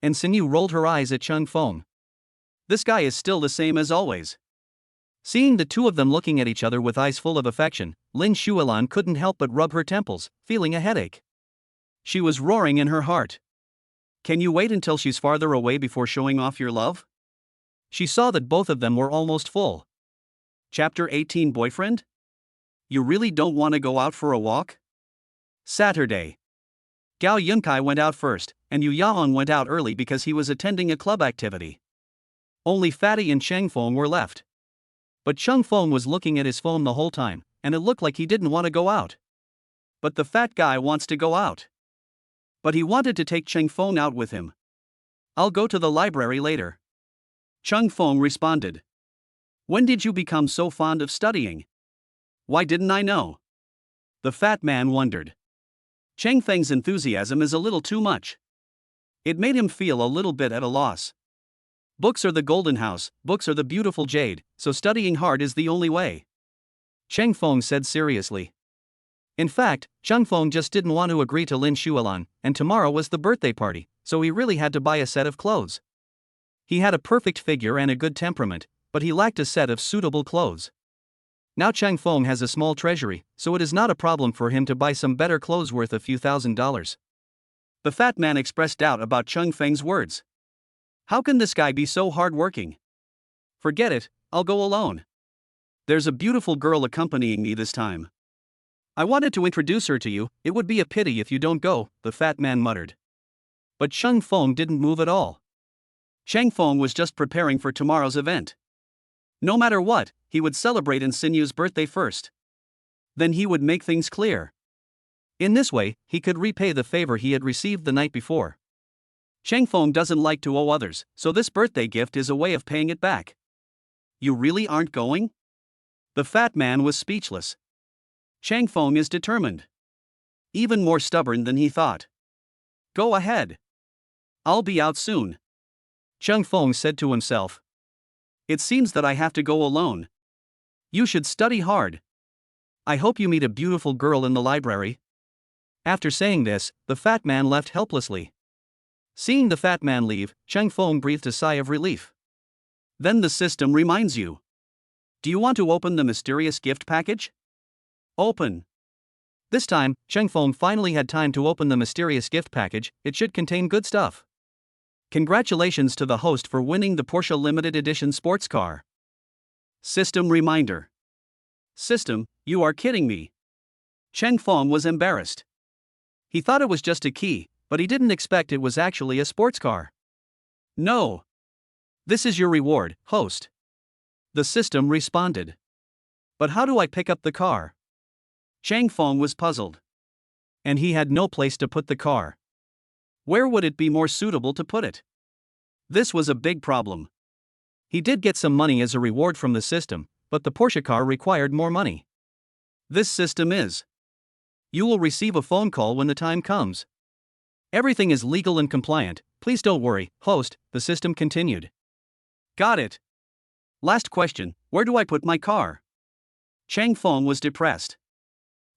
Insinu rolled her eyes at Cheng Feng. This guy is still the same as always. Seeing the two of them looking at each other with eyes full of affection, Lin Shualan couldn't help but rub her temples, feeling a headache. She was roaring in her heart. Can you wait until she's farther away before showing off your love? She saw that both of them were almost full. Chapter 18 Boyfriend? You really don't want to go out for a walk? Saturday. Gao Yunkai went out first, and Yu Yaong went out early because he was attending a club activity. Only Fatty and Cheng Feng were left. But Cheng Feng was looking at his phone the whole time, and it looked like he didn't want to go out. But the fat guy wants to go out. But he wanted to take Cheng Feng out with him. I'll go to the library later. Cheng Feng responded. When did you become so fond of studying? Why didn't I know? The fat man wondered. Cheng Feng's enthusiasm is a little too much. It made him feel a little bit at a loss. Books are the golden house, books are the beautiful jade, so studying hard is the only way. Cheng Feng said seriously. In fact, Cheng Feng just didn't want to agree to Lin Shualan, and tomorrow was the birthday party, so he really had to buy a set of clothes. He had a perfect figure and a good temperament, but he lacked a set of suitable clothes. Now Cheng Feng has a small treasury, so it is not a problem for him to buy some better clothes worth a few $1,000s. The fat man expressed doubt about Cheng Feng's words. How can this guy be so hard-working? Forget it, I'll go alone. There's a beautiful girl accompanying me this time. I wanted to introduce her to you, it would be a pity if you don't go, the fat man muttered. But Cheng Feng didn't move at all. Cheng Feng was just preparing for tomorrow's event. No matter what, he would celebrate Insinu's birthday first. Then he would make things clear. In this way, he could repay the favor he had received the night before. Cheng Feng doesn't like to owe others, so this birthday gift is a way of paying it back. You really aren't going? The fat man was speechless. Cheng Feng is determined. Even more stubborn than he thought. Go ahead. I'll be out soon. Cheng Feng said to himself. It seems that I have to go alone. You should study hard. I hope you meet a beautiful girl in the library. After saying this, the fat man left helplessly. Seeing the fat man leave, Cheng Feng breathed a sigh of relief. Then the system reminds you. Do you want to open the mysterious gift package? Open. This time, Cheng Feng finally had time to open the mysterious gift package. It should contain good stuff. Congratulations to the host for winning the Porsche Limited Edition sports car. System reminder. System, you are kidding me. Cheng Feng was embarrassed. He thought it was just a key, but he didn't expect it was actually a sports car. No. This is your reward, host. The system responded. But how do I pick up the car? Cheng Feng was puzzled. And he had no place to put the car. Where would it be more suitable to put it? This was a big problem. He did get some money as a reward from the system, but the Porsche car required more money. This system is You will receive a phone call when the time comes. Everything is legal and compliant, please don't worry, host, the system continued. Got it. Last question, where do I put my car? Chang Feng was depressed.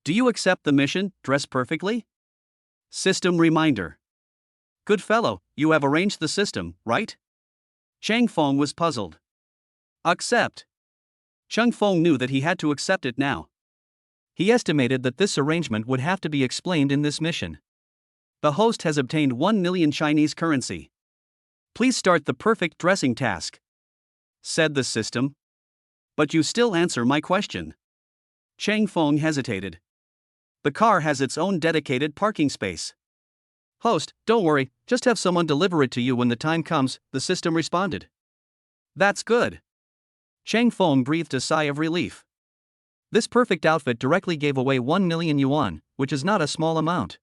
Do you accept the mission, dress perfectly? System reminder. Good fellow, you have arranged the system, right? Chang Feng was puzzled. Accept. Chang Feng knew that he had to accept it now. He estimated that this arrangement would have to be explained in this mission. The host has obtained 1 million Chinese currency. Please start the perfect dressing task, said the system. But you still answer my question. Chang Feng hesitated. The car has its own dedicated parking space. Host, don't worry, just have someone deliver it to you when the time comes, the system responded. That's good. Chang Feng breathed a sigh of relief. This perfect outfit directly gave away 1 million yuan, which is not a small amount.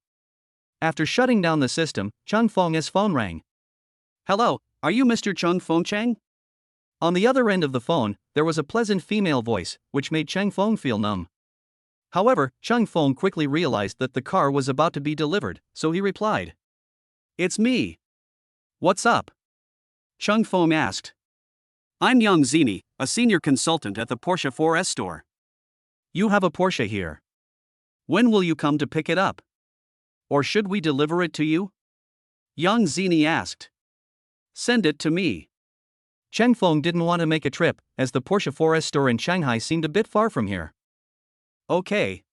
After shutting down the system, Chang Feng's phone rang. Hello, are you Mr. Chang Feng Chang? On the other end of the phone, there was a pleasant female voice, which made Chang Feng feel numb. However, Chang Feng quickly realized that the car was about to be delivered, so he replied. It's me. What's up? Chang Feng asked. I'm Yang Zini, a senior consultant at the Porsche 4S store. You have a Porsche here. When will you come to pick it up? Or should we deliver it to you? Yang Zini asked. Send it to me. Chang Feng didn't want to make a trip, as the Porsche 4S store in Shanghai seemed a bit far from here. Okay.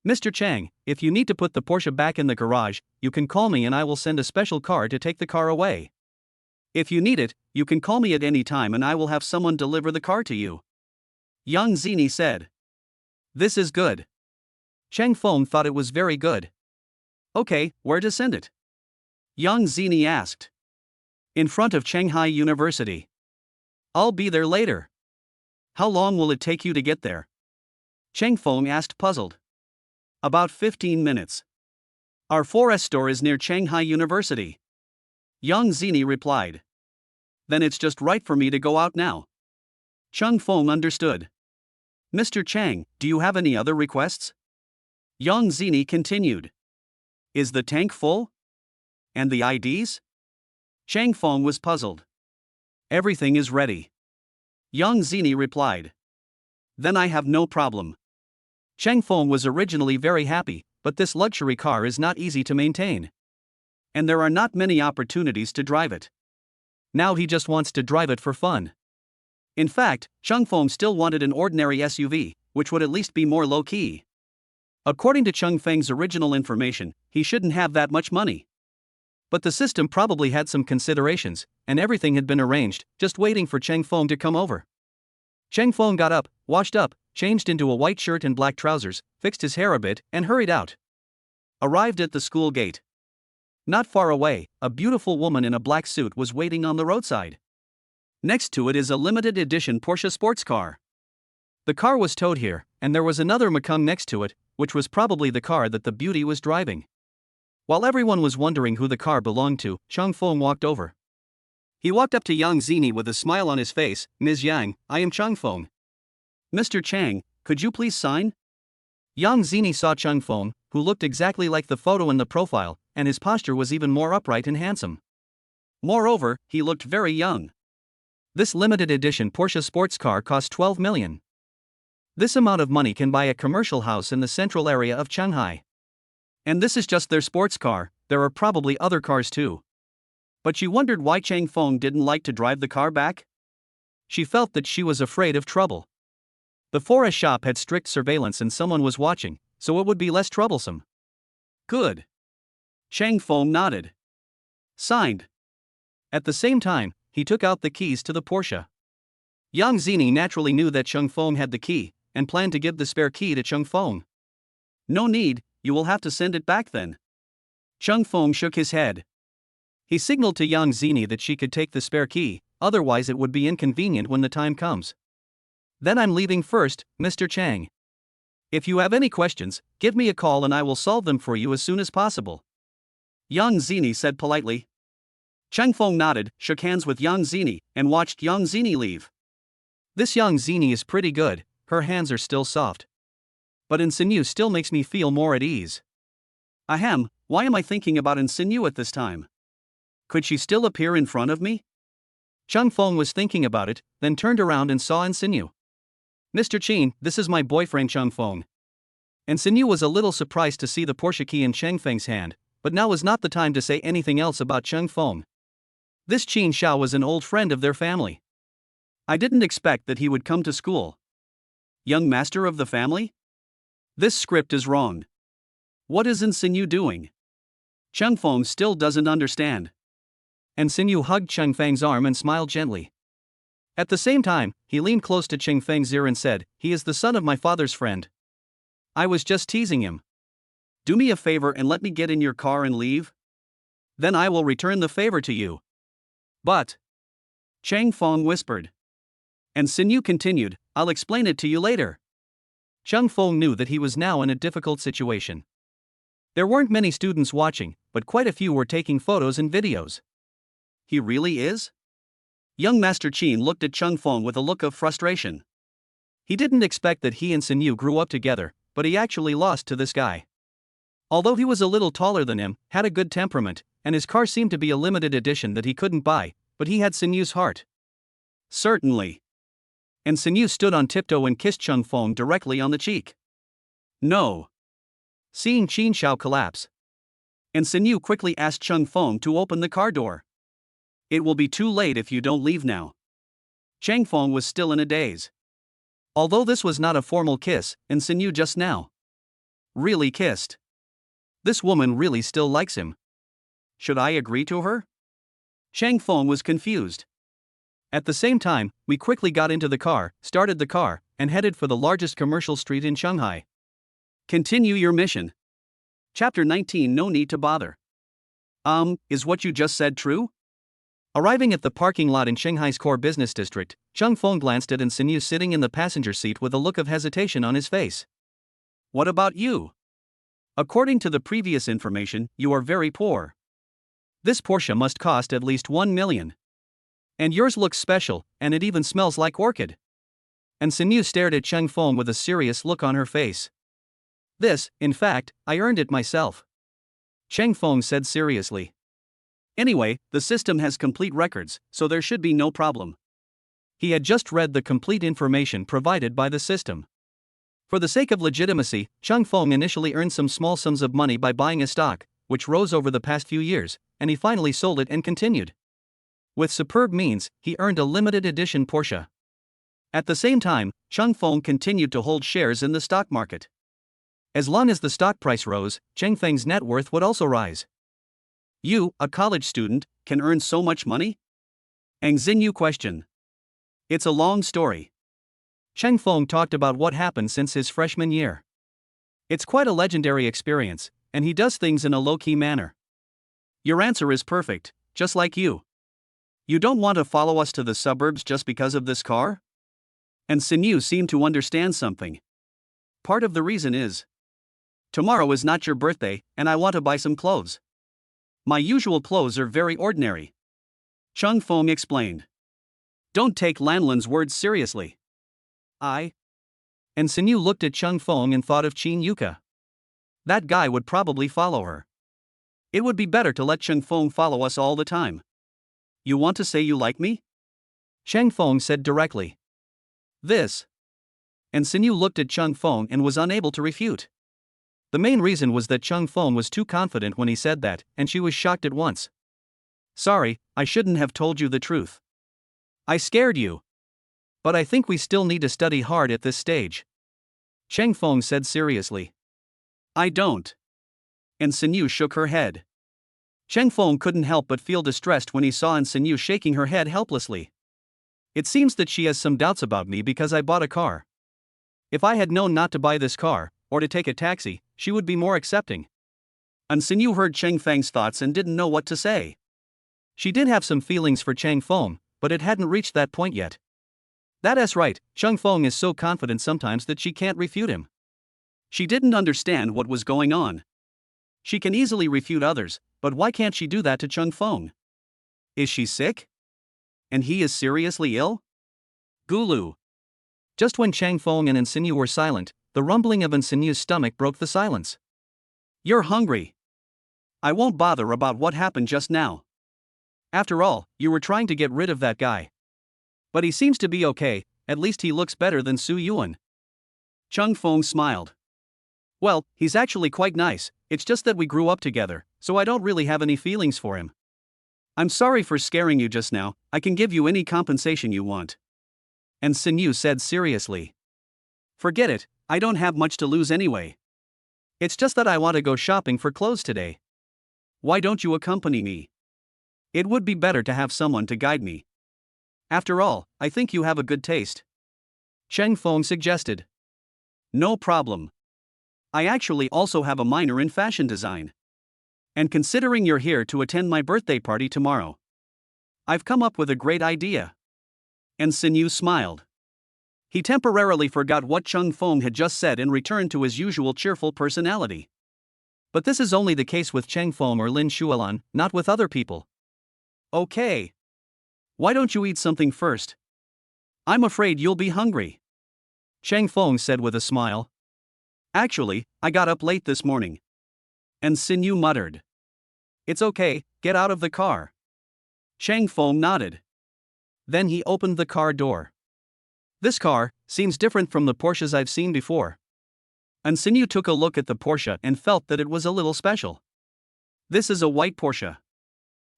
Mr. Chang, if you need to put the Porsche back in the garage, you can call me and I will send a special car to take the car away. If you need it, you can call me at any time and I will have someone deliver the car to you. Yang Zini said. This is good. Chang Feng thought it was very good. Okay, where to send it? Yang Zini asked. In front of Shanghai University. I'll be there later. How long will it take you to get there? Chang Feng asked, puzzled. About 15 minutes. Our 4S store is near Shanghai University. Yang Zini replied. Then it's just right for me to go out now. Chang Feng understood. Mr. Chang, do you have any other requests? Yang Zini continued. Is the tank full? And the IDs? Chang Feng was puzzled. Everything is ready. Yang Zini replied. Then I have no problem. Chang Feng was originally very happy, but this luxury car is not easy to maintain. And there are not many opportunities to drive it. Now he just wants to drive it for fun. In fact, Chang Feng still wanted an ordinary SUV, which would at least be more low-key. According to Chang Feng's original information, he shouldn't have that much money. But the system probably had some considerations, and everything had been arranged, just waiting for Chang Feng to come over. Chang Feng got up, washed up, changed into a white shirt and black trousers, fixed his hair a bit, and hurried out. Arrived at the school gate. Not far away, a beautiful woman in a black suit was waiting on the roadside. Next to it is a limited edition Porsche sports car. The car was towed here, and there was another Macung next to it, which was probably the car that the beauty was driving. While everyone was wondering who the car belonged to, Chang Feng walked over. He walked up to Yang Zini with a smile on his face. Ms. Yang, I am Chang Feng. Mr. Chang, could you please sign? Yang Zini saw Chang Feng, who looked exactly like the photo in the profile, and his posture was even more upright and handsome. Moreover, he looked very young. This limited edition Porsche sports car cost 12 million. This amount of money can buy a commercial house in the central area of Shanghai. And this is just their sports car, there are probably other cars too. But she wondered why Chang Feng didn't like to drive the car back? She felt that she was afraid of trouble. The 4S shop had strict surveillance and someone was watching, so it would be less troublesome. Good. Chang Feng nodded. Signed. At the same time, he took out the keys to the Porsche. Yang Zini naturally knew that Chang Feng had the key, and planned to give the spare key to Chang Feng. No need, you will have to send it back then. Chang Feng shook his head. He signaled to Yang Zini that she could take the spare key, otherwise it would be inconvenient when the time comes. Then I'm leaving first, Mr. Chang. If you have any questions, give me a call and I will solve them for you as soon as possible. Yang Zini said politely. Chang Feng nodded, shook hands with Yang Zini, and watched Yang Zini leave. This Yang Zini is pretty good, her hands are still soft. But Insinu still makes me feel more at ease. Ahem, why am I thinking about Insinu at this time? Could she still appear in front of me? Chung Feng was thinking about it, then turned around and saw Insinu. Mr. Qin, this is my boyfriend Chung Feng. Insinu was a little surprised to see the Porsche key in Cheng Feng's hand, but now was not the time to say anything else about Chung Feng. This Qin Xiao was an old friend of their family. I didn't expect that he would come to school. Young master of the family? This script is wrong. What is Insinu doing? Chung Feng still doesn't understand. Insinu hugged Cheng Feng's arm and smiled gently. At the same time, he leaned close to Cheng Feng's ear and said, "He is the son of my father's friend. I was just teasing him. Do me a favor and let me get in your car and leave? Then I will return the favor to you." But, Cheng Feng whispered. And Insinu continued, "I'll explain it to you later." Chung Feng knew that he was now in a difficult situation. There weren't many students watching, but quite a few were taking photos and videos. He really is? Young Master Qin looked at Chung Feng with a look of frustration. He didn't expect that he and Insinu grew up together, but he actually lost to this guy. Although he was a little taller than him, had a good temperament, and his car seemed to be a limited edition that he couldn't buy, but he had Sinu's heart. Certainly. And Insinu stood on tiptoe and kissed Chung Feng directly on the cheek. No. Seeing Qin Xiao collapse, and Insinu quickly asked Chung Feng to open the car door. It will be too late if you don't leave now. Cheng Feng was still in a daze. Although this was not a formal kiss, and Insinu just now really kissed. This woman really still likes him. Should I agree to her? Cheng Feng was confused. At the same time, we quickly got into the car, started the car, and headed for the largest commercial street in Shanghai. Continue your mission. Chapter 19. No need to bother. Is what you just said true? Arriving at the parking lot in Shanghai's core business district, Chung Feng glanced at Insinu sitting in the passenger seat with a look of hesitation on his face. What about you? According to the previous information, you are very poor. This Porsche must cost at least 1 million. And yours looks special, and it even smells like orchid. And Insinu stared at Chung Feng with a serious look on her face. This, in fact, I earned it myself. Cheng Feng said seriously. Anyway, the system has complete records, so there should be no problem. He had just read the complete information provided by the system. For the sake of legitimacy, Chung Feng initially earned some small sums of money by buying a stock, which rose over the past few years, and he finally sold it and continued. With superb means, he earned a limited edition Porsche. At the same time, Chung Feng continued to hold shares in the stock market. As long as the stock price rose, Cheng Feng's net worth would also rise. You, a college student, can earn so much money? Ang Xinyu questioned. It's a long story. Cheng Feng talked about what happened since his freshman year. It's quite a legendary experience, and he does things in a low-key manner. Your answer is perfect, just like you. You don't want to follow us to the suburbs just because of this car? And Xinyu seemed to understand something. Part of the reason is, tomorrow is not your birthday, and I want to buy some clothes. My usual clothes are very ordinary. Chung Feng explained. Don't take Lanlin's words seriously. And Xinyu looked at Chung Feng and thought of Qin Yuka. That guy would probably follow her. It would be better to let Chung Feng follow us all the time. You want to say you like me? Cheng Feng said directly. This. And Xinyu looked at Chung Feng and was unable to refute. The main reason was that Chung Feng was too confident when he said that, and she was shocked at once. Sorry, I shouldn't have told you the truth. I scared you. But I think we still need to study hard at this stage. Cheng Feng said seriously. I don't. And Xinyu shook her head. Cheng Feng couldn't help but feel distressed when he saw Xinyu shaking her head helplessly. It seems that she has some doubts about me because I bought a car. If I had known not to buy this car, or to take a taxi, she would be more accepting. And Xinyu heard Cheng Feng's thoughts and didn't know what to say. She did have some feelings for Cheng Feng, but it hadn't reached that point yet. That's right, Chung Feng is so confident sometimes that she can't refute him. She didn't understand what was going on. She can easily refute others, but why can't she do that to Chung Feng? Is she sick? And he is seriously ill? Gulu. Just when Cheng Feng and Insinu were silent, the rumbling of Sinyu's stomach broke the silence. You're hungry. I won't bother about what happened just now. After all, you were trying to get rid of that guy. But he seems to be okay, at least he looks better than Su Yuan. Chung Feng smiled. Well, he's actually quite nice, it's just that we grew up together, so I don't really have any feelings for him. I'm sorry for scaring you just now, I can give you any compensation you want. And Sinyu said seriously. Forget it, I don't have much to lose anyway. It's just that I want to go shopping for clothes today. Why don't you accompany me? It would be better to have someone to guide me. After all, I think you have a good taste. Cheng Feng suggested. No problem. I actually also have a minor in fashion design. And considering you're here to attend my birthday party tomorrow, I've come up with a great idea. And Sinyu smiled. He temporarily forgot what Cheng Feng had just said and returned to his usual cheerful personality. But this is only the case with Cheng Feng or Lin Shualan, not with other people. Okay. Why don't you eat something first? I'm afraid you'll be hungry. Cheng Feng said with a smile. Actually, I got up late this morning. And Sinyu muttered. It's okay, get out of the car. Cheng Feng nodded. Then he opened the car door. This car seems different from the Porsches I've seen before. And Sinyu took a look at the Porsche and felt that it was a little special. This is a white Porsche.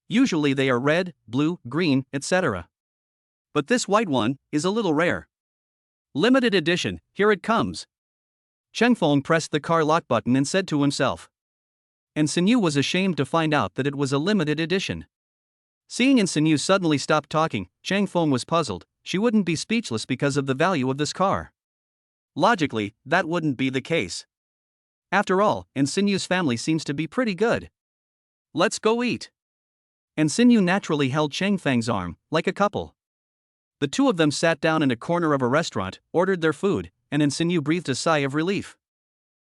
Usually they are red, blue, green, etc. But this white one is a little rare. Limited edition, here it comes. Cheng Feng pressed the car lock button and said to himself. And Sinyu was ashamed to find out that it was a limited edition. Seeing Sinyu suddenly stop talking, Cheng Feng was puzzled. She wouldn't be speechless because of the value of this car. Logically, that wouldn't be the case. After all, Sinyu's family seems to be pretty good. Let's go eat. And Sinyu naturally held Cheng Feng's arm, like a couple. The two of them sat down in a corner of a restaurant, ordered their food, and Sinyu breathed a sigh of relief.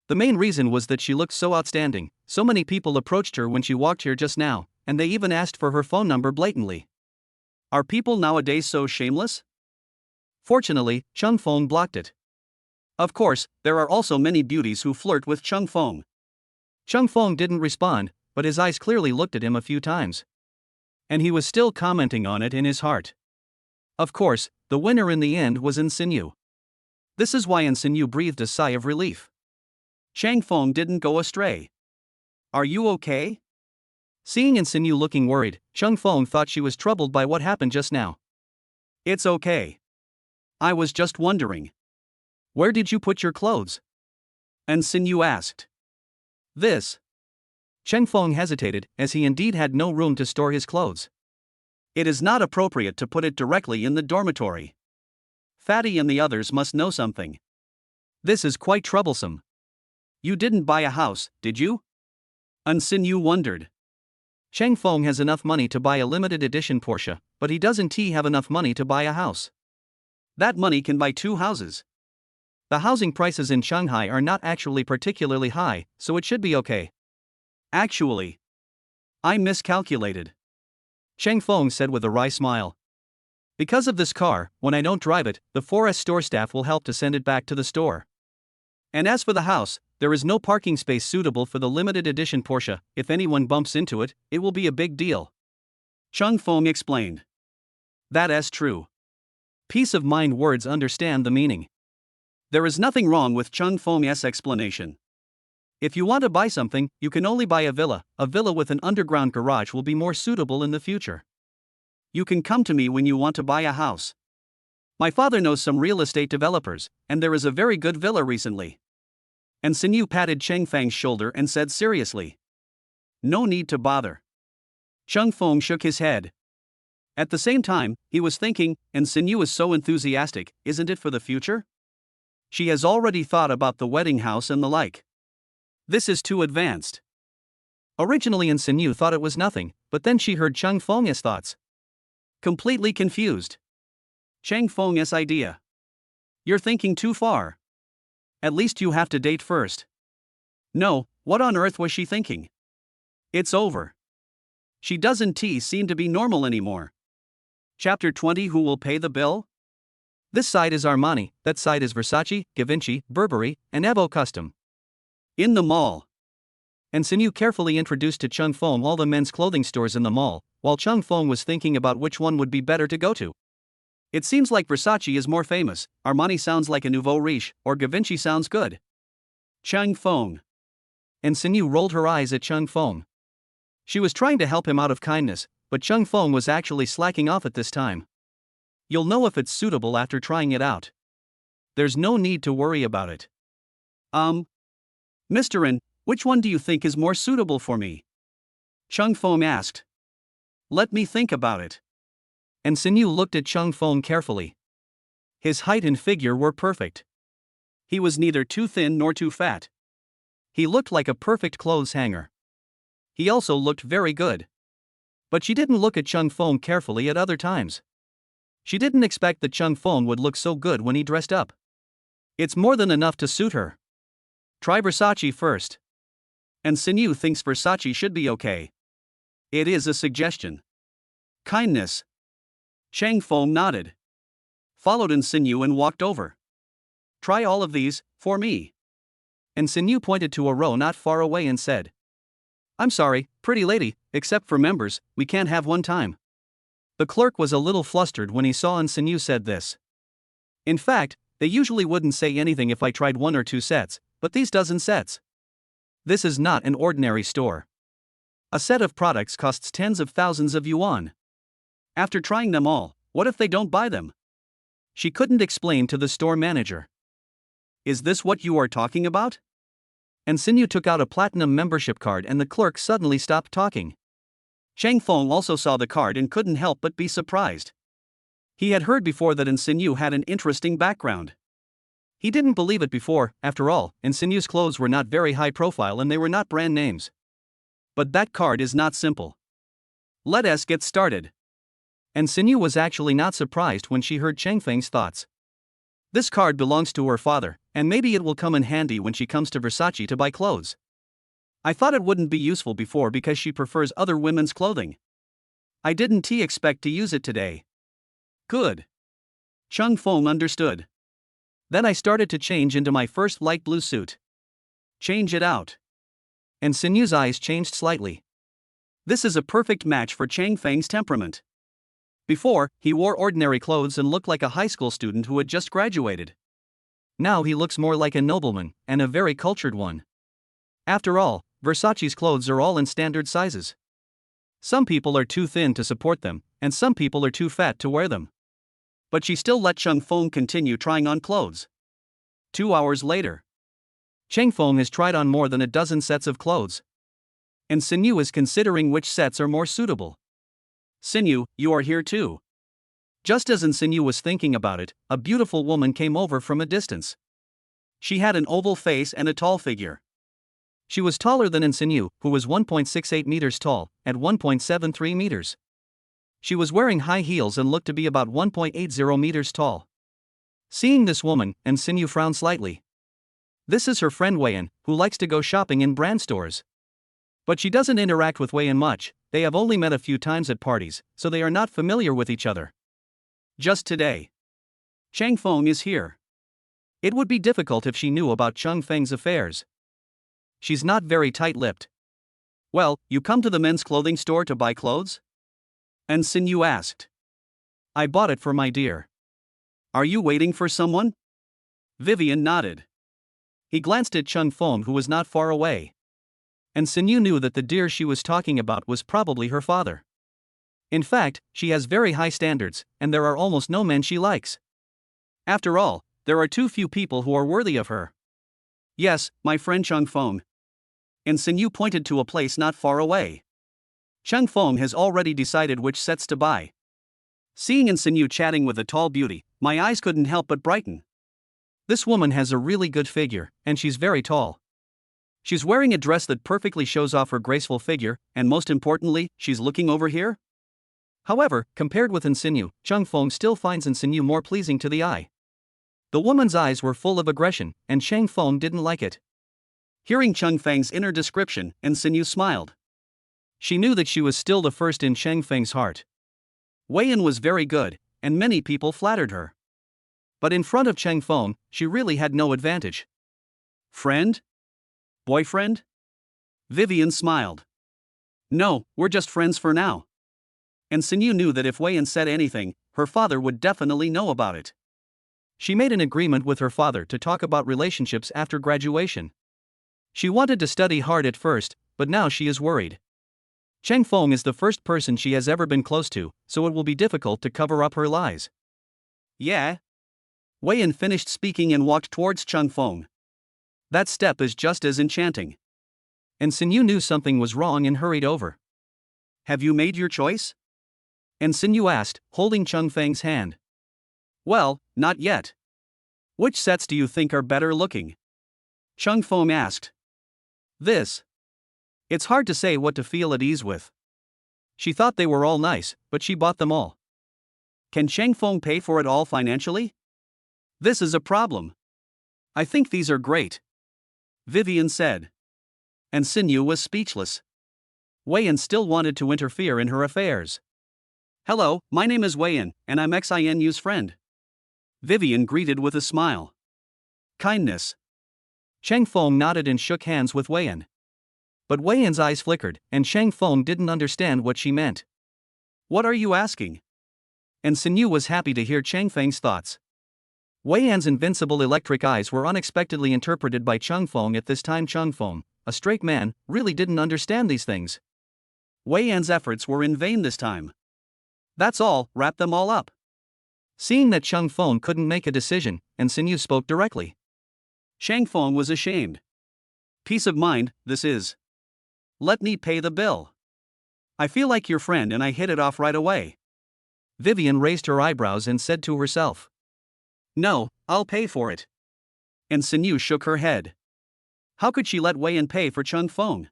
The main reason was that she looked so outstanding. So many people approached her when she walked here just now, and they even asked for her phone number blatantly. Are people nowadays so shameless? Fortunately, Cheng Feng blocked it. Of course, there are also many beauties who flirt with Cheng Feng. Cheng Feng didn't respond, but his eyes clearly looked at him a few times. And he was still commenting on it in his heart. Of course, the winner in the end was Sinyu. This is why Sinyu breathed a sigh of relief. Cheng Feng didn't go astray. Are you okay? Seeing Sinyu looking worried, Cheng Feng thought she was troubled by what happened just now. It's okay. I was just wondering. Where did you put your clothes? Sinyu asked. This. Cheng Feng hesitated, as he indeed had no room to store his clothes. It is not appropriate to put it directly in the dormitory. Fatty and the others must know something. This is quite troublesome. You didn't buy a house, did you? Sinyu wondered. Cheng Feng has enough money to buy a limited edition Porsche, but he doesn't have enough money to buy a house. That money can buy 2 houses. The housing prices in Shanghai are not actually particularly high, so it should be okay. Actually, I miscalculated. Cheng Feng said with a wry smile. Because of this car, when I don't drive it, the 4S store staff will help to send it back to the store. And as for the house, there is no parking space suitable for the limited edition Porsche. If anyone bumps into it, it will be a big deal. Cheng Feng explained. That's true. Peace of mind words understand the meaning. There is nothing wrong with Cheng Feng's explanation. If you want to buy something, you can only buy a villa. A villa with an underground garage will be more suitable in the future. You can come to me when you want to buy a house. My father knows some real estate developers, and there is a very good villa recently. And Sinyu patted Cheng Feng's shoulder and said seriously. No need to bother. Cheng Feng shook his head. At the same time, he was thinking, and Sinyu is so enthusiastic, isn't it for the future? She has already thought about the wedding house and the like. This is too advanced. Originally Sinyu thought it was nothing, but then she heard Cheng Feng's thoughts. Completely confused. Cheng Feng's idea. You're thinking too far. At least you have to date first. No, what on earth was she thinking? It's over. She doesn't seem to be normal anymore. Chapter 20. Who will pay the bill? This side is Armani, that side is Versace, Givenchy, Burberry, and Evo Custom. In the mall. And Sinyu carefully introduced to Chung Fong all the men's clothing stores in the mall, while Chung Fong was thinking about which one would be better to go to. It seems like Versace is more famous, Armani sounds like a nouveau riche, or Givenchy sounds good. Chung Fong. And Sinyu rolled her eyes at Chung Fong. She was trying to help him out of kindness, but Chung Fong was actually slacking off at this time. You'll know if it's suitable after trying it out. There's no need to worry about it. Mr. Ren, which one do you think is more suitable for me? Chung Fong asked. Let me think about it. And Sinyu looked at Chung Fong carefully. His height and figure were perfect. He was neither too thin nor too fat. He looked like a perfect clothes hanger. He also looked very good. But she didn't look at Chung Fong carefully at other times. She didn't expect that Chung Fong would look so good when he dressed up. It's more than enough to suit her. Try Versace first. And Sinyu thinks Versace should be okay. It is a suggestion. Kindness. Chung Fong nodded. Followed in Sinyu and walked over. Try all of these, for me. And Sinyu pointed to a row not far away and said, I'm sorry, pretty lady, except for members, we can't have one time. The clerk was a little flustered when he saw and Sinyu said this. In fact, they usually wouldn't say anything if I tried 1 or 2 sets, but these dozen sets. This is not an ordinary store. A set of products costs tens of thousands of yuan. After trying them all, what if they don't buy them? She couldn't explain to the store manager. Is this what you are talking about? And Sinyu took out a platinum membership card and the clerk suddenly stopped talking. Chung Fong also saw the card and couldn't help but be surprised. He had heard before that Sinyu had an interesting background. He didn't believe it before, after all, Sinyu's clothes were not very high profile and they were not brand names. But that card is not simple. Let us get started. And Sinyu was actually not surprised when she heard Cheng Feng's thoughts. This card belongs to her father, and maybe it will come in handy when she comes to Versace to buy clothes. I thought it wouldn't be useful before because she prefers other women's clothing. I didn't expect to use it today. Good. Chung Fong understood. Then I started to change into my first light blue suit. Change it out. And Sinyu's eyes changed slightly. This is a perfect match for Chang Feng's temperament. Before, he wore ordinary clothes and looked like a high school student who had just graduated. Now he looks more like a nobleman, and a very cultured one. After all, Versace's clothes are all in standard sizes. Some people are too thin to support them, and some people are too fat to wear them. But she still let Chung Fong continue trying on clothes. 2 hours later, Cheng Fong has tried on more than a dozen sets of clothes. And Sinyu is considering which sets are more suitable. Sinyu, you are here too. Just as Sinyu was thinking about it, a beautiful woman came over from a distance. She had an oval face and a tall figure. She was taller than Sinyu, who was 1.68 meters tall, at 1.73 meters. She was wearing high heels and looked to be about 1.80 meters tall. Seeing this woman, Sinyu frowned slightly. This is her friend Wei-in, who likes to go shopping in brand stores. But she doesn't interact with Wei-in much, they have only met a few times at parties, so they are not familiar with each other. Just today, Chang Feng is here. It would be difficult if she knew about Chung Feng's affairs. She's not very tight-lipped. Well, you come to the men's clothing store to buy clothes? And Sinyu asked. I bought it for my dear. Are you waiting for someone? Vivian nodded. He glanced at Chung Feng, who was not far away. And Sinyu knew that the dear she was talking about was probably her father. In fact, she has very high standards, and there are almost no men she likes. After all, there are too few people who are worthy of her. Yes, my friend Chung Feng. And Sinyu pointed to a place not far away. Chung Feng has already decided which sets to buy. Seeing Sinyu chatting with a tall beauty, my eyes couldn't help but brighten. This woman has a really good figure, and she's very tall. She's wearing a dress that perfectly shows off her graceful figure, and most importantly, she's looking over here. However, compared with Sinyu, Chung Feng still finds Sinyu more pleasing to the eye. The woman's eyes were full of aggression, and Cheng Feng didn't like it. Hearing Chung Feng's inner description, Sinyu smiled. She knew that she was still the first in Cheng Feng's heart. Wei-in was very good, and many people flattered her. But in front of Cheng Feng, she really had no advantage. Friend? Boyfriend? Vivian smiled. No, we're just friends for now. And Sinyu knew that if Wei-Yan said anything, her father would definitely know about it. She made an agreement with her father to talk about relationships after graduation. She wanted to study hard at first, but now she is worried. Cheng Feng is the first person she has ever been close to, so it will be difficult to cover up her lies. Yeah. Wei-Yan finished speaking and walked towards Cheng Feng. That step is just as enchanting. And Sinyu knew something was wrong and hurried over. Have you made your choice? And Sinyu asked, holding Cheng Feng's hand. Well, not yet. Which sets do you think are better looking? Cheng Feng asked. This. It's hard to say what to feel at ease with. She thought they were all nice, but she bought them all. Can Cheng Feng pay for it all financially? This is a problem. I think these are great. Vivian said. And Sinyu was speechless. Wei-Yan still wanted to interfere in her affairs. Hello, my name is Wei-Yan, and I'm Xinu's friend. Vivian greeted with a smile. Kindness. Cheng Feng nodded and shook hands with Wei-Yan. But Wei-Yan's eyes flickered, and Cheng Feng didn't understand what she meant. What are you asking? And Sinyu was happy to hear Cheng Feng's thoughts. Wei-Yan's invincible electric eyes were unexpectedly interpreted by Cheng Feng at this time. Cheng Feng, a straight man, really didn't understand these things. Wei-Yan's efforts were in vain this time. That's all, wrap them all up. Seeing that Cheng Feng couldn't make a decision, and Sinyu spoke directly. Cheng Feng was ashamed. Peace of mind, this is. Let me pay the bill. I feel like your friend and I hit it off right away. Vivian raised her eyebrows and said to herself. No, I'll pay for it. And Sinyu shook her head. How could she let Wei-Yan pay for Cheng Feng?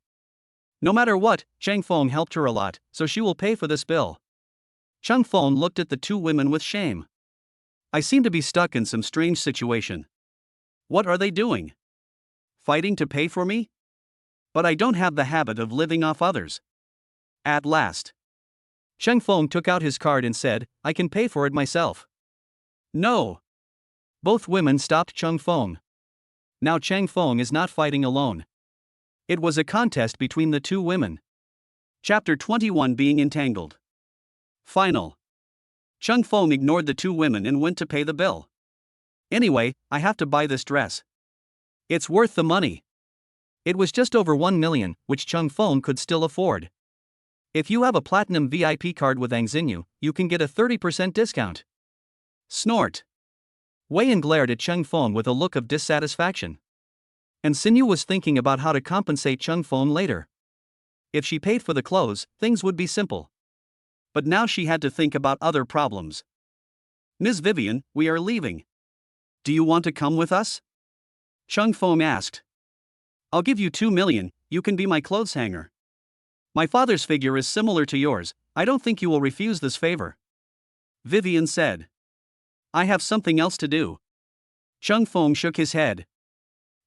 No matter what, Cheng Feng helped her a lot, so she will pay for this bill. Cheng Feng looked at the two women with shame. I seem to be stuck in some strange situation. What are they doing? Fighting to pay for me? But I don't have the habit of living off others. At last. Cheng Feng took out his card and said, I can pay for it myself. No. Both women stopped Cheng Feng. Now Cheng Feng is not fighting alone. It was a contest between the two women. Chapter 21 Being Entangled. Final. Cheng Feng ignored the two women and went to pay the bill. Anyway, I have to buy this dress. It's worth the money. It was just over 1 million, which Cheng Feng could still afford. If you have a platinum VIP card with Xinyu, you can get a 30% discount. Snort. Wei-Yan glared at Cheng Feng with a look of dissatisfaction. And Sinyu was thinking about how to compensate Cheng Feng later. If she paid for the clothes, things would be simple. But now she had to think about other problems. Ms. Vivian, we are leaving. Do you want to come with us? Cheng Feng asked. I'll give you 2 million, you can be my clothes hanger. My father's figure is similar to yours, I don't think you will refuse this favor. Vivian said. I have something else to do. Cheng Feng shook his head.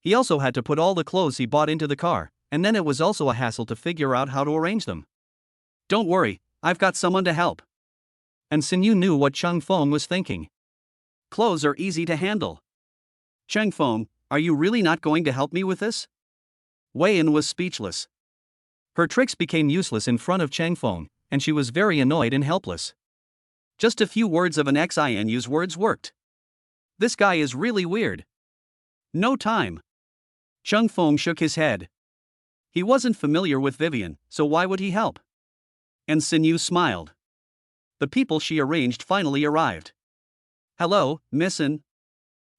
He also had to put all the clothes he bought into the car, and then it was also a hassle to figure out how to arrange them. Don't worry, I've got someone to help. And Sinyu knew what Cheng Feng was thinking. Clothes are easy to handle. Cheng Feng, are you really not going to help me with this? Wei-Yan was speechless. Her tricks became useless in front of Cheng Feng, and she was very annoyed and helpless. Just a few words of an Xinu's words worked. This guy is really weird. No time. Cheng Feng shook his head. He wasn't familiar with Vivian, so why would he help? And Sinyu smiled. The people she arranged finally arrived. Hello, Missin.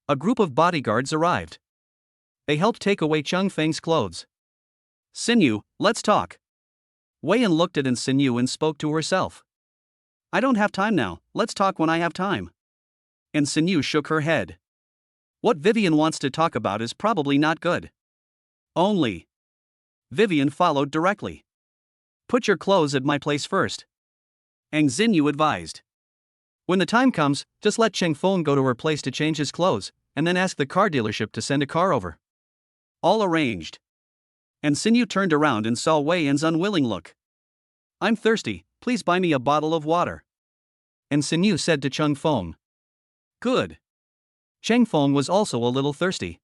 A group of bodyguards arrived. They helped take away Cheng Feng's clothes. Sinyu, let's talk. Wei-Yan looked at Sinyu and spoke to herself. I don't have time now, let's talk when I have time. And Sinyu shook her head. What Vivian wants to talk about is probably not good. Only. Vivian followed directly. Put your clothes at my place first. Xinyu advised. When the time comes, just let Cheng Feng go to her place to change his clothes, and then ask the car dealership to send a car over. All arranged. And Sinyu turned around and saw Wei-Yan's unwilling look. I'm thirsty, please buy me a bottle of water. And Sinyu said to Cheng Feng. Good. Cheng Feng was also a little thirsty.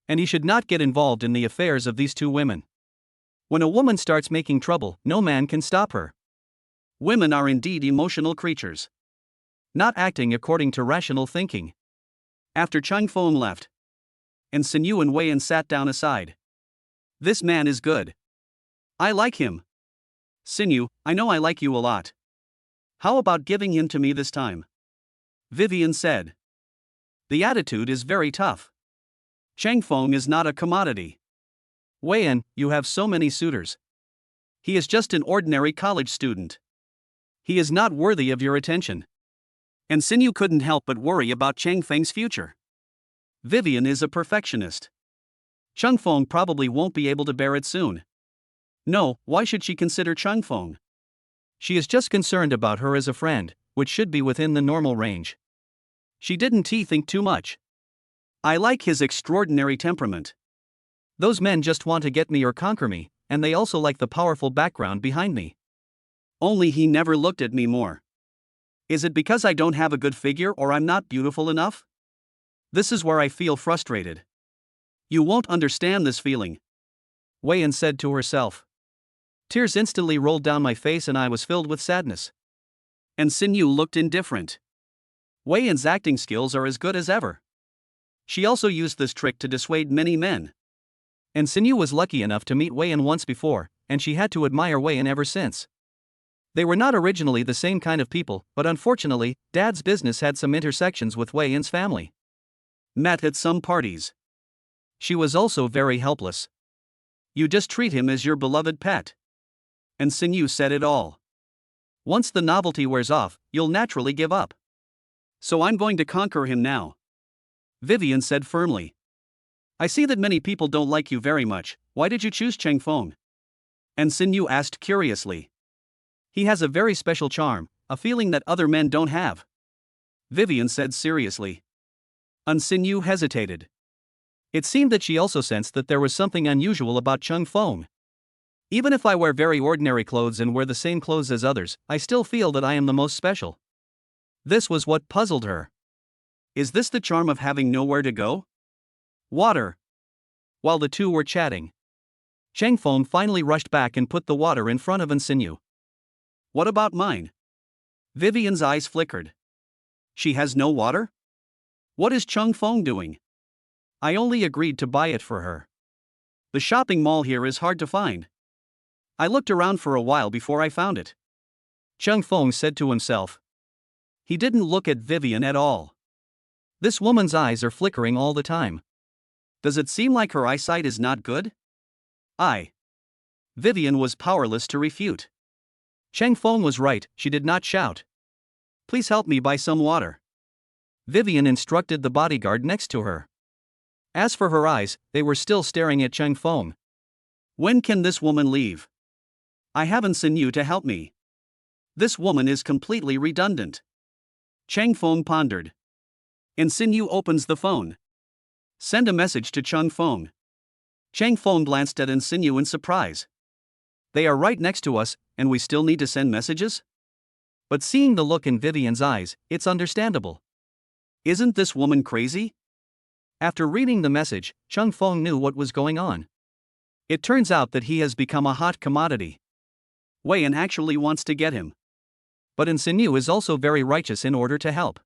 And he should not get involved in the affairs of these two women. When a woman starts making trouble, no man can stop her. Women are indeed emotional creatures, not acting according to rational thinking. After Cheng Feng left, and Sinyu and Wei Yan sat down aside. This man is good. I like him. Sinyu, I know I like you a lot. How about giving him to me this time? Vivian said. The attitude is very tough. Cheng Feng is not a commodity. Wei Yan, you have so many suitors. He is just an ordinary college student. He is not worthy of your attention. And Sinyu couldn't help but worry about Cheng Feng's future. Vivian is a perfectionist. Cheng Feng probably won't be able to bear it soon. No, why should she consider Cheng Feng? She is just concerned about her as a friend, which should be within the normal range. She didn't think too much. I like his extraordinary temperament. Those men just want to get me or conquer me, and they also like the powerful background behind me. Only he never looked at me more. Is it because I don't have a good figure or I'm not beautiful enough? This is where I feel frustrated. You won't understand this feeling, Wei Yan said to herself. Tears instantly rolled down my face and I was filled with sadness. And Sinyu looked indifferent. Wei Yan's acting skills are as good as ever. She also used this trick to dissuade many men. And Sinyu was lucky enough to meet Wei Yan once before, and she had to admire Wei Yan ever since. They were not originally the same kind of people, but unfortunately, Dad's business had some intersections with Wei Yan's family. Met at some parties. She was also very helpless. You just treat him as your beloved pet. And Sinyu said it all. Once the novelty wears off, you'll naturally give up. So I'm going to conquer him now, Vivian said firmly. I see that many people don't like you very much. Why did you choose Cheng Feng? And Sinyu asked curiously. He has a very special charm, a feeling that other men don't have, Vivian said seriously. And Sinyu hesitated. It seemed that she also sensed that there was something unusual about Cheng Feng. Even if I wear very ordinary clothes and wear the same clothes as others, I still feel that I am the most special. This was what puzzled her. Is this the charm of having nowhere to go? Water. While the two were chatting, Cheng Feng finally rushed back and put the water in front of Sinyu. What about mine? Vivian's eyes flickered. She has no water? What is Cheng Feng doing? I only agreed to buy it for her. The shopping mall here is hard to find. I looked around for a while before I found it, Cheng Feng said to himself. He didn't look at Vivian at all. This woman's eyes are flickering all the time. Does it seem like her eyesight is not good? Vivian was powerless to refute. Cheng Feng was right, she did not shout. Please help me buy some water, Vivian instructed the bodyguard next to her. As for her eyes, they were still staring at Cheng Feng. When can this woman leave? I haven't Sinyu to help me. This woman is completely redundant, Cheng Feng pondered. And Sinyu opens the phone. Send a message to Cheng Feng. Cheng Feng glanced at Sinyu in surprise. They are right next to us, and we still need to send messages? But seeing the look in Vivian's eyes, it's understandable. Isn't this woman crazy? After reading the message, Cheng Feng knew what was going on. It turns out that he has become a hot commodity. Wei Yan actually wants to get him. But Sinyu is also very righteous in order to help.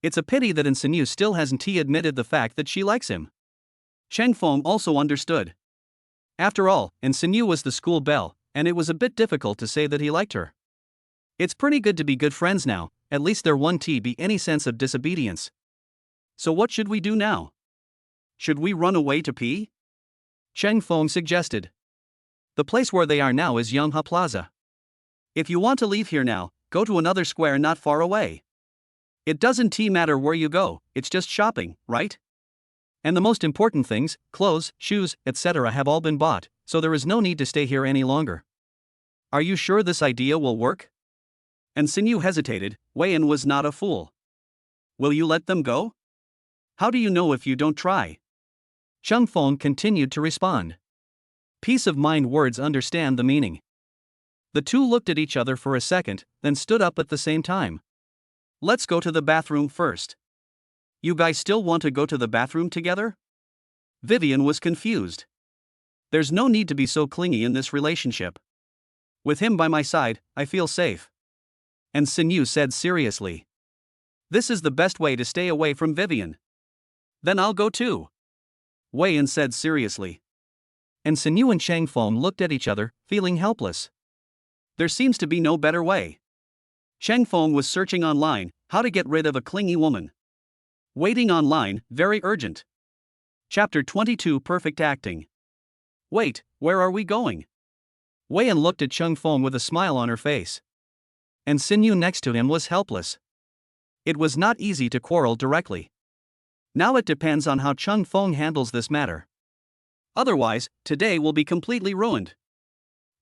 It's a pity that Sinyu still hasn't admitted the fact that she likes him. Cheng Feng also understood. After all, Sinyu was the school belle, and it was a bit difficult to say that he liked her. It's pretty good to be good friends now, at least there won't be any sense of disobedience. So what should we do now? Should we run away to pee? Cheng Feng suggested. The place where they are now is Yonghe Plaza. If you want to leave here now, go to another square not far away. It doesn't matter where you go, it's just shopping, right? And the most important things, clothes, shoes, etc. have all been bought, so there is no need to stay here any longer. Are you sure this idea will work? And Sinyu hesitated. Wei Yan was not a fool. Will you let them go? How do you know if you don't try? Cheng Feng continued to respond. Peace of mind words understand the meaning. The two looked at each other for a second, then stood up at the same time. Let's go to the bathroom first. You guys still want to go to the bathroom together? Vivian was confused. There's no need to be so clingy in this relationship. With him by my side, I feel safe. And Sinew said seriously. This is the best way to stay away from Vivian. Then I'll go too. Wei Yan said seriously. And Sinew and Chang Feng looked at each other, feeling helpless. There seems to be no better way. Chang Feng was searching online, how to get rid of a clingy woman. Waiting online, very urgent. Chapter 22 Perfect Acting. Wait, where are we going? Wei Yan looked at Chang Feng with a smile on her face. And Sinew next to him was helpless. It was not easy to quarrel directly. Now it depends on how Chang Feng handles this matter. Otherwise, today will be completely ruined.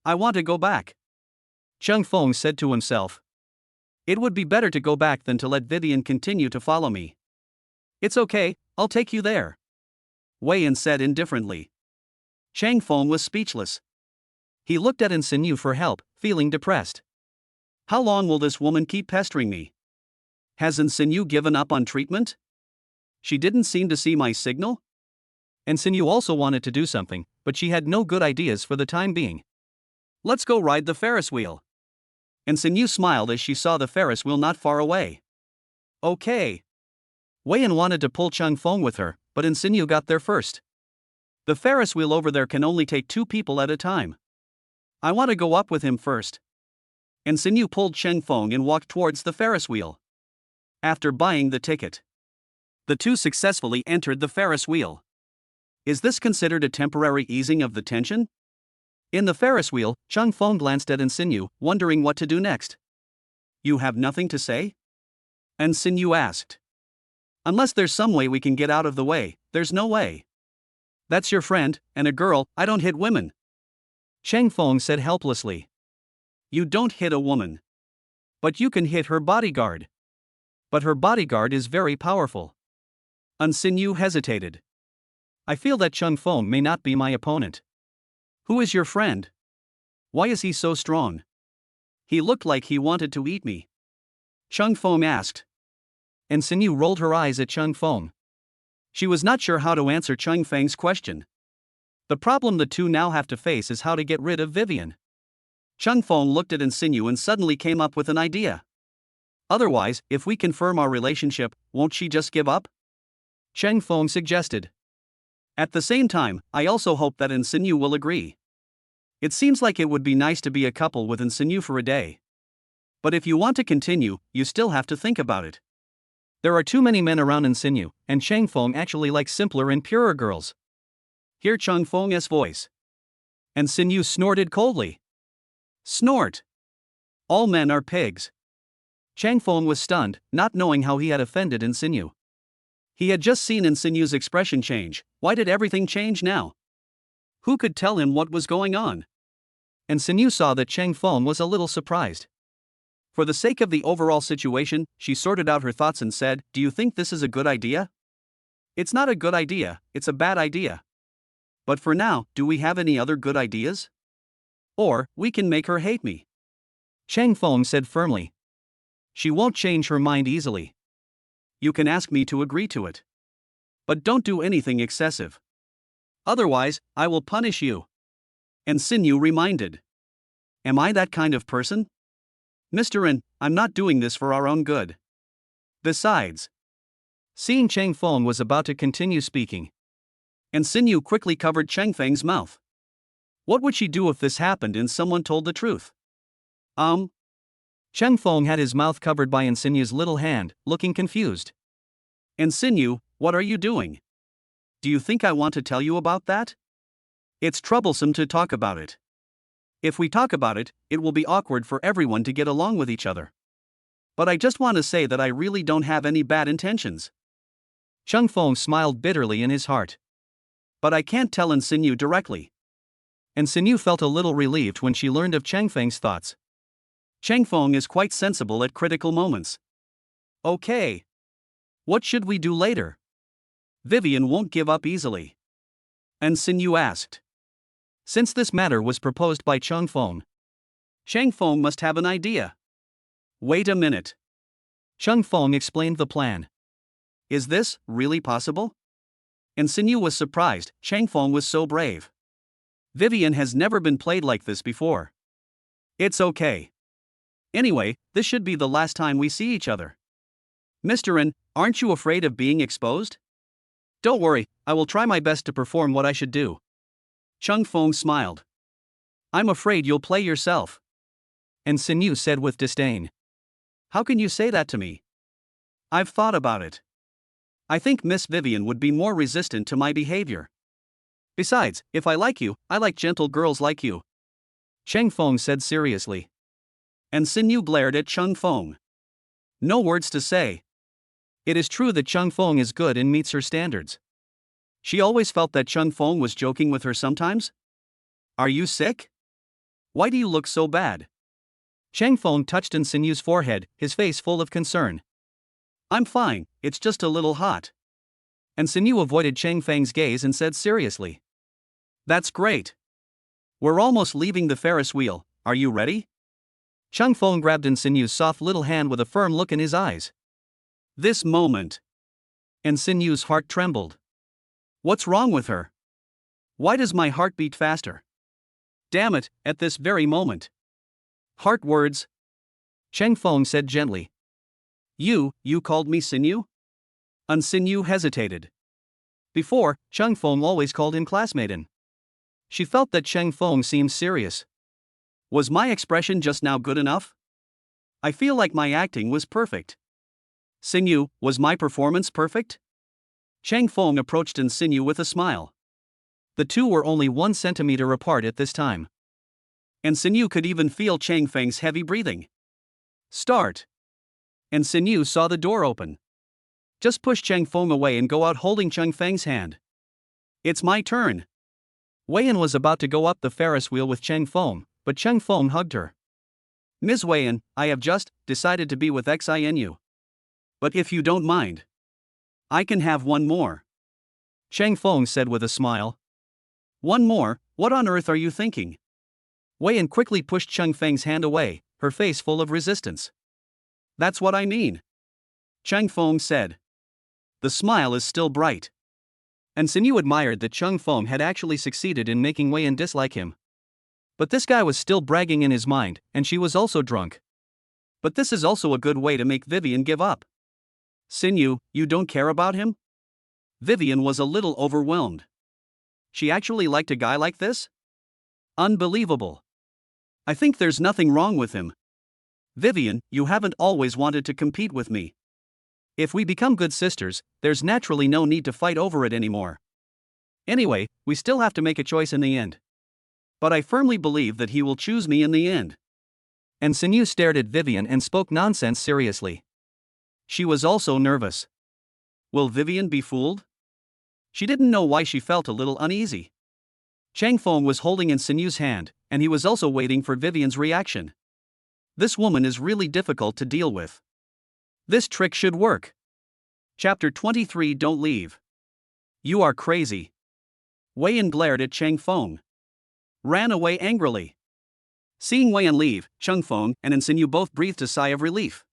I want to go back. Chang Feng said to himself. It would be better to go back than to let Vivian continue to follow me. It's okay, I'll take you there. Wei Yan said indifferently. Chang Feng was speechless. He looked at Sinew for help, feeling depressed. How long will this woman keep pestering me? Hasn't Sinew given up on treatment? She didn't seem to see my signal? And Sinew also wanted to do something, but she had no good ideas for the time being. Let's go ride the Ferris wheel. And Sinew smiled as she saw the Ferris wheel not far away. Okay. Wei Yan wanted to pull Chang Feng with her, but Sinew got there first. The Ferris wheel over there can only take 2 people at a time. I want to go up with him first. And Sinew pulled Chang Feng and walked towards the Ferris wheel. After buying the ticket, the two successfully entered the Ferris wheel. Is this considered a temporary easing of the tension? In the Ferris wheel, Chang Feng glanced at Sinew, wondering what to do next. You have nothing to say? And Sinew asked. Unless there's some way we can get out of the way, there's no way. That's your friend, and a girl, I don't hit women. Chang Feng said helplessly. You don't hit a woman. But you can hit her bodyguard. But her bodyguard is very powerful. And Sinew hesitated. I feel that Chang Feng may not be my opponent. Who is your friend? Why is he so strong? He looked like he wanted to eat me. Chang Feng asked. And Sinew rolled her eyes at Chang Feng. She was not sure how to answer Chang Feng's question. The problem the two now have to face is how to get rid of Vivian. Chang Feng looked at Sinew and suddenly came up with an idea. Otherwise, if we confirm our relationship, won't she just give up? Chang Feng suggested. At the same time, I also hope that Sinew will agree. It seems like it would be nice to be a couple with Sinew for a day. But if you want to continue, you still have to think about it. There are too many men around Sinew, and Chang Feng actually likes simpler and purer girls. Hear Chang Feng's voice. And Sinew snorted coldly. Snort. All men are pigs. Chang Feng was stunned, not knowing how he had offended Sinew. He had just seen Sinew's expression change. Why did everything change now? Who could tell him what was going on? And Sinew saw that Chang Feng was a little surprised. For the sake of the overall situation, she sorted out her thoughts and said, Do you think this is a good idea? It's not a good idea, it's a bad idea. But for now, do we have any other good ideas? Or, we can make her hate me. Chang Feng said firmly. She won't change her mind easily. You can ask me to agree to it. But don't do anything excessive. Otherwise, I will punish you. And Sinew reminded. Am I that kind of person? Mr. N, I'm not doing this for our own good. Besides. Seeing Chang Feng was about to continue speaking. And Sinew quickly covered Chang Feng's mouth. What would she do if this happened and someone told the truth? Chang Feng had his mouth covered by Sinew's little hand, looking confused. And Sinew, what are you doing? Do you think I want to tell you about that? It's troublesome to talk about it. If we talk about it, it will be awkward for everyone to get along with each other. But I just want to say that I really don't have any bad intentions. Chang Feng smiled bitterly in his heart. But I can't tell Sinew directly. And Sinew felt a little relieved when she learned of Chang Feng's thoughts. Chang Feng is quite sensible at critical moments. Okay. What should we do later? Vivian won't give up easily. And Sinew asked. Since this matter was proposed by Chang Feng, Chang Feng must have an idea. Wait a minute. Chang Feng explained the plan. Is this really possible? And Sinyu was surprised. Changfeng was so brave. Vivian has never been played like this before. It's okay. Anyway, this should be the last time we see each other. Mr. N, aren't you afraid of being exposed? Don't worry, I will try my best to perform what I should do. Changfeng smiled. I'm afraid you'll play yourself. And Sinyu said with disdain. How can you say that to me? I've thought about it. I think Miss Vivian would be more resistant to my behavior. Besides, if I like you, I like gentle girls like you. Changfeng said seriously. And Sinyu glared at Changfeng. No words to say. It is true that Changfeng is good and meets her standards. She always felt that Changfeng was joking with her sometimes. Are you sick? Why do you look so bad? Changfeng touched on Sinyu's forehead, his face full of concern. I'm fine, it's just a little hot. And Sinyu avoided Changfeng's gaze and said seriously. That's great. We're almost leaving the Ferris wheel, are you ready? Changfeng grabbed in Sinyu's soft little hand with a firm look in his eyes. This moment. And Sinyu's heart trembled. What's wrong with her? Why does my heart beat faster? Damn it, at this very moment. Heart words. Changfeng said gently. You called me Sinyu? And Sinyu hesitated. Before, Changfeng always called him classmaten. She felt that Changfeng seemed serious. Was my expression just now good enough? I feel like my acting was perfect. Sinyu, was my performance perfect? Changfeng approached Sinyu with a smile. The two were only 1 centimeter apart at this time. And Sinyu could even feel Changfeng's heavy breathing. Start. And Sinyu saw the door open. Just push Changfeng away and go out holding Changfeng's hand. It's my turn. Weiyan was about to go up the Ferris wheel with Changfeng, but Changfeng hugged her. Ms. Weiyan, I have just decided to be with Xinu. But if you don't mind, I can have one more. Changfeng said with a smile. One more? What on earth are you thinking? Weiyan quickly pushed Changfeng's hand away, her face full of resistance. That's what I mean. Changfeng said. The smile is still bright. And Sinyu admired that Changfeng had actually succeeded in making Weiyan dislike him. But this guy was still bragging in his mind, and she was also drunk. But this is also a good way to make Vivian give up. Sinyu, you don't care about him? Vivian was a little overwhelmed. She actually liked a guy like this? Unbelievable. I think there's nothing wrong with him. Vivian, you haven't always wanted to compete with me. If we become good sisters, there's naturally no need to fight over it anymore. Anyway, we still have to make a choice in the end. But I firmly believe that he will choose me in the end. And Sinyu stared at Vivian and spoke nonsense seriously. She was also nervous. Will Vivian be fooled? She didn't know why she felt a little uneasy. Changfeng was holding in Sinyu's hand, and he was also waiting for Vivian's reaction. This woman is really difficult to deal with. This trick should work. Chapter 23. Don't leave. You are crazy. Weiyan glared at Changfeng. Ran away angrily. Seeing Weiyan leave, Changfeng and Sinyu both breathed a sigh of relief.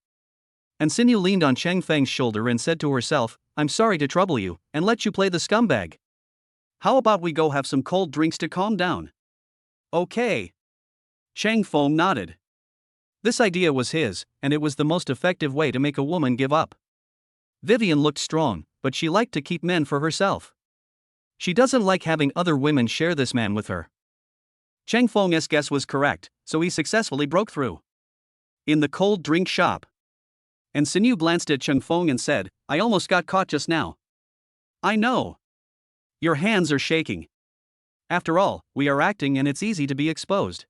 And Sinyu leaned on Changfeng's shoulder and said to herself, I'm sorry to trouble you, and let you play the scumbag. How about we go have some cold drinks to calm down? Okay. Changfeng nodded. This idea was his, and it was the most effective way to make a woman give up. Vivian looked strong, but she liked to keep men for herself. She doesn't like having other women share this man with her. Changfeng's guess was correct, so he successfully broke through. In the cold drink shop. And Sinyu glanced at Changfeng and said, I almost got caught just now. I know. Your hands are shaking. After all, we are acting and it's easy to be exposed.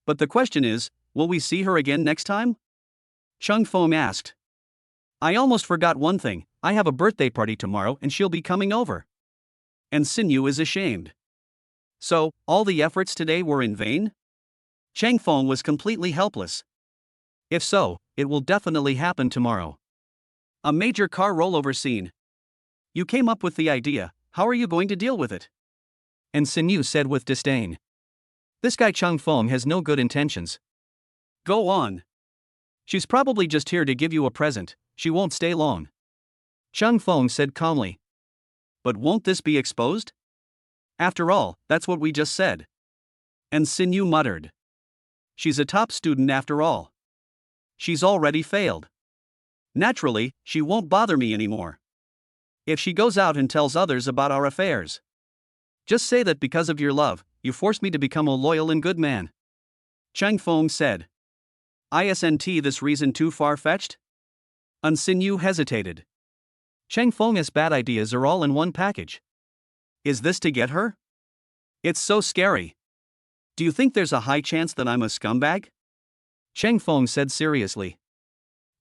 But the question is, will we see her again next time? Changfeng asked. I almost forgot one thing, I have a birthday party tomorrow and she'll be coming over. And Sinyu is ashamed. So, all the efforts today were in vain? Changfeng was completely helpless. If so, it will definitely happen tomorrow. A major car rollover scene. You came up with the idea, how are you going to deal with it? And Sinyu said with disdain. This guy Changfeng has no good intentions. Go on. She's probably just here to give you a present, she won't stay long. Chung Feng said calmly. But won't this be exposed? After all, that's what we just said. And Sinyu muttered. She's a top student after all. She's already failed. Naturally, she won't bother me anymore. If she goes out and tells others about our affairs, just say that because of your love, you forced me to become a loyal and good man. Chang Feng said. Isn't this reason too far-fetched? Sinyu hesitated. Chang Feng's bad ideas are all in one package. Is this to get her? It's so scary. Do you think there's a high chance that I'm a scumbag? Chang Feng said seriously.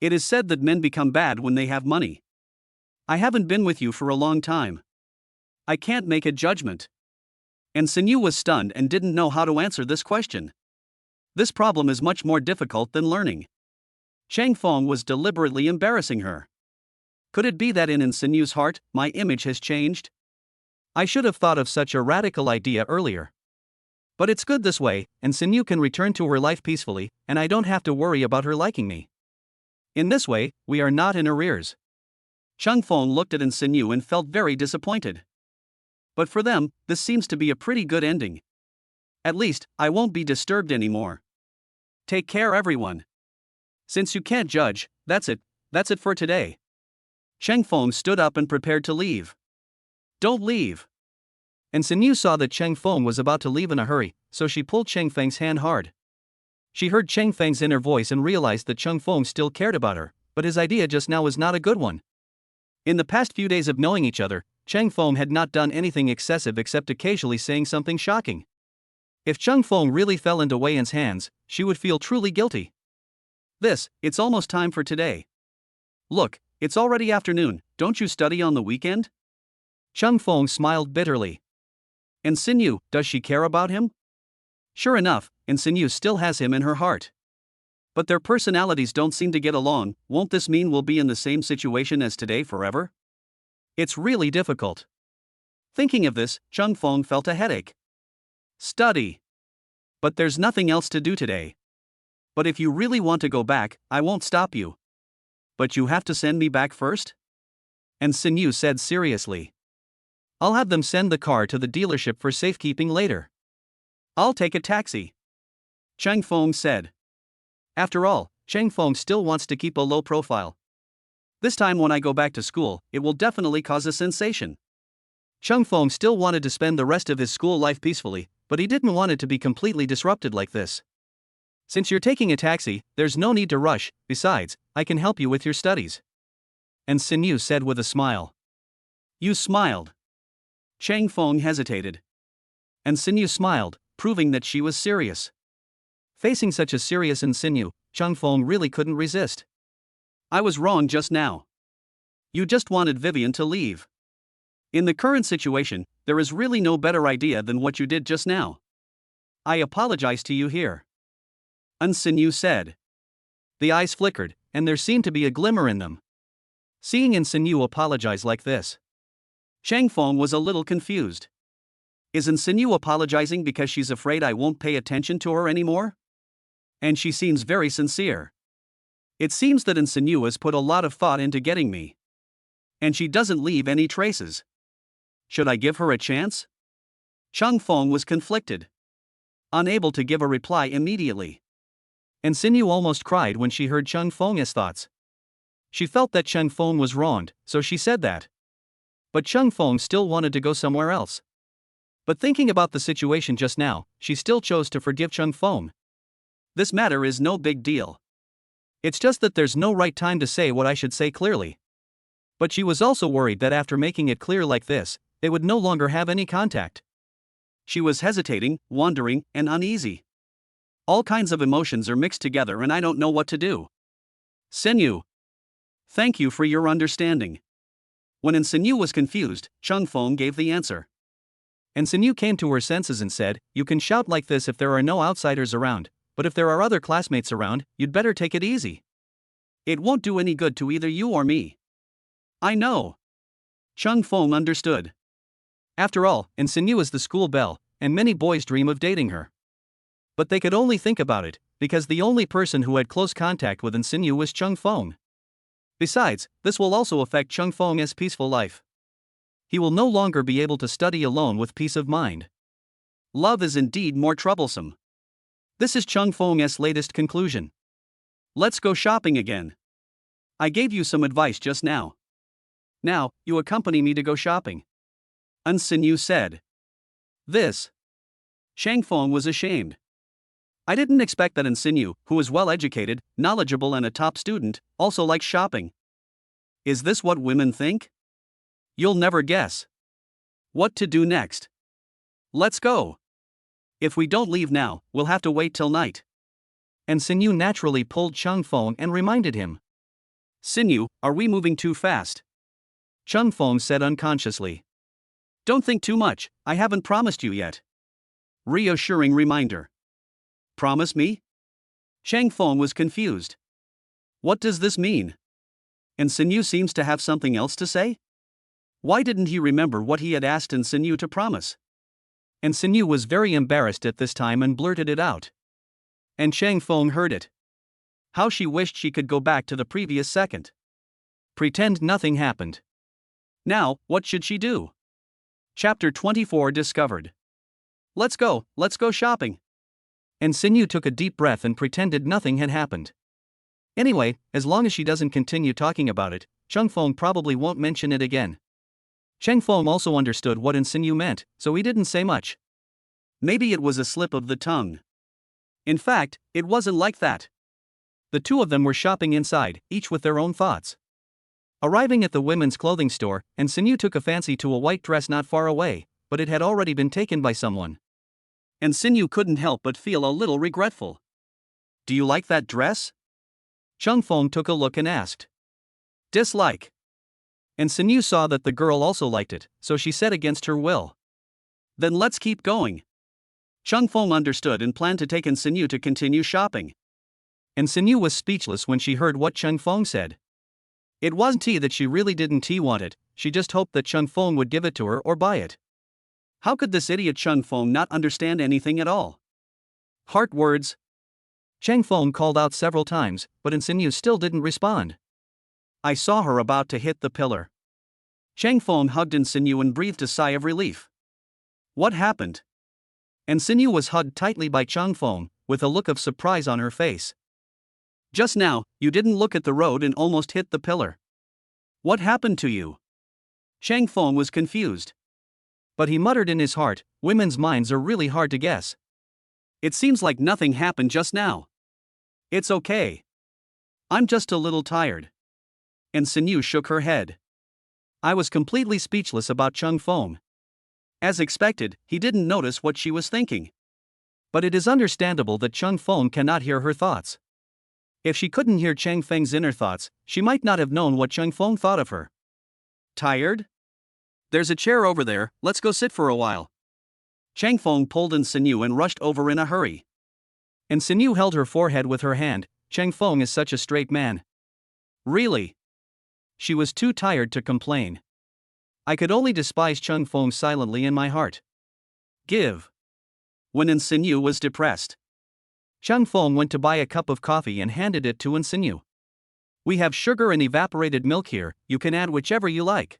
It is said that men become bad when they have money. I haven't been with you for a long time. I can't make a judgment. And Sinyu was stunned and didn't know how to answer this question. This problem is much more difficult than learning. Chang Feng was deliberately embarrassing her. Could it be that in Sinyu's heart, my image has changed? I should have thought of such a radical idea earlier. But it's good this way, and Sinyu can return to her life peacefully, and I don't have to worry about her liking me. In this way, we are not in arrears. Chung Feng looked at Sinyu and felt very disappointed. But for them, this seems to be a pretty good ending. At least, I won't be disturbed anymore. Take care, everyone. Since you can't judge, that's it for today. Chang Feng stood up and prepared to leave. Don't leave. And Sinyu saw that Chang Feng was about to leave in a hurry, so she pulled Chang Feng's hand hard. She heard Chang Feng's inner voice and realized that Chang Feng still cared about her, but his idea just now was not a good one. In the past few days of knowing each other, Chang Feng had not done anything excessive except occasionally saying something shocking. If Chang Feng really fell into Wei Yan's hands, she would feel truly guilty. It's almost time for today. Look, it's already afternoon, don't you study on the weekend? Chang Feng smiled bitterly. And Sinyu, does she care about him? Sure enough, Sinyu still has him in her heart. But their personalities don't seem to get along. Won't this mean we'll be in the same situation as today forever? It's really difficult. Thinking of this, Chang Feng felt a headache. Study. But there's nothing else to do today. But if you really want to go back, I won't stop you. But you have to send me back first? And Sinyu said seriously. I'll have them send the car to the dealership for safekeeping later. I'll take a taxi. Chang Feng said. After all, Chang Feng still wants to keep a low profile. This time when I go back to school, it will definitely cause a sensation. Chang Feng still wanted to spend the rest of his school life peacefully, but he didn't want it to be completely disrupted like this. Since you're taking a taxi, there's no need to rush, besides, I can help you with your studies. And Sinyu said with a smile. You smiled. Chang Feng hesitated. And Sinyu smiled, proving that she was serious. Facing such a serious Sinyu, Chang Feng really couldn't resist. I was wrong just now. You just wanted Vivian to leave. In the current situation, there is really no better idea than what you did just now. I apologize to you here. Sinyu said. The eyes flickered, and there seemed to be a glimmer in them. Seeing Sinyu apologize like this, Chang Feng was a little confused. Isn't Sinyu apologizing because she's afraid I won't pay attention to her anymore? And she seems very sincere. It seems that Sinyu has put a lot of thought into getting me. And she doesn't leave any traces. Should I give her a chance? Chang Feng was conflicted. Unable to give a reply immediately. And Sinyu almost cried when she heard Chang Feng's thoughts. She felt that Chang Feng was wronged, so she said that. But Chang Feng still wanted to go somewhere else. But thinking about the situation just now, she still chose to forgive Chang Feng. This matter is no big deal. It's just that there's no right time to say what I should say clearly. But she was also worried that after making it clear like this, they would no longer have any contact. She was hesitating, wondering, and uneasy. All kinds of emotions are mixed together and I don't know what to do. Sinyu. Thank you for your understanding. When Sinyu was confused, Chang Feng gave the answer. And Sinyu came to her senses and said, you can shout like this if there are no outsiders around, but if there are other classmates around, you'd better take it easy. It won't do any good to either you or me. I know. Chang Feng understood. After all, Sinyu is the school belle, and many boys dream of dating her. But they could only think about it, because the only person who had close contact with Sinyu was Chang Feng. Besides, this will also affect Chung Feng's peaceful life. He will no longer be able to study alone with peace of mind. Love is indeed more troublesome. This is Chung Feng's latest conclusion. Let's go shopping again. I gave you some advice just now. Now, you accompany me to go shopping. Sinyu said. This. Chang Feng was ashamed. I didn't expect that Sinyu, who is well educated, knowledgeable and a top student, also likes shopping. Is this what women think? You'll never guess. What to do next? Let's go. If we don't leave now, we'll have to wait till night. Sinyu naturally pulled Chung Feng and reminded him. Sinyu, are we moving too fast? Chung Feng said unconsciously. Don't think too much, I haven't promised you yet. Reassuring reminder. Promise me? Chang Feng was confused. What does this mean? Sinyu seems to have something else to say? Why didn't he remember what he had asked Sinyu to promise? Sinyu was very embarrassed at this time and blurted it out. And Chang Feng heard it. How she wished she could go back to the previous second. Pretend nothing happened. Now, what should she do? Chapter 24 discovered. Let's go shopping. Sinyu took a deep breath and pretended nothing had happened. Anyway, as long as she doesn't continue talking about it, Chung Feng probably won't mention it again. Chang Feng also understood what Sinyu meant, so he didn't say much. Maybe it was a slip of the tongue. In fact, it wasn't like that. The two of them were shopping inside, each with their own thoughts. Arriving at the women's clothing store, Sinyu took a fancy to a white dress not far away, but it had already been taken by someone. Sinyu couldn't help but feel a little regretful. Do you like that dress? Chung Feng took a look and asked. Dislike. Sinyu saw that the girl also liked it, so she said against her will. Then let's keep going. Chung Feng understood and planned to take Sinyu to continue shopping. Sinyu was speechless when she heard what Chung Feng said. It wasn't that she really didn't want it, she just hoped that Chung Feng would give it to her or buy it. How could this idiot Chung Feng not understand anything at all? Heart words. Chang Feng called out several times, but Sinyu still didn't respond. I saw her about to hit the pillar. Chang Feng hugged Sinyu and breathed a sigh of relief. What happened? Sinyu was hugged tightly by Chung Feng, with a look of surprise on her face. Just now, you didn't look at the road and almost hit the pillar. What happened to you? Chang Feng was confused. But he muttered in his heart, women's minds are really hard to guess. It seems like nothing happened just now. It's okay. I'm just a little tired. Sinyu shook her head. I was completely speechless about Chung Feng. As expected, he didn't notice what she was thinking. But it is understandable that Chung Feng cannot hear her thoughts. If she couldn't hear Chang Feng's inner thoughts, she might not have known what Chung Feng thought of her. Tired? There's a chair over there, let's go sit for a while. Chang Feng pulled Sinyu and rushed over in a hurry. Sinyu held her forehead with her hand. Chang Feng is such a straight man. Really? She was too tired to complain. I could only despise Chung Feng silently in my heart. Give. When Sinyu was depressed, Chung Feng went to buy a cup of coffee and handed it to Sinyu. We have sugar and evaporated milk here, you can add whichever you like.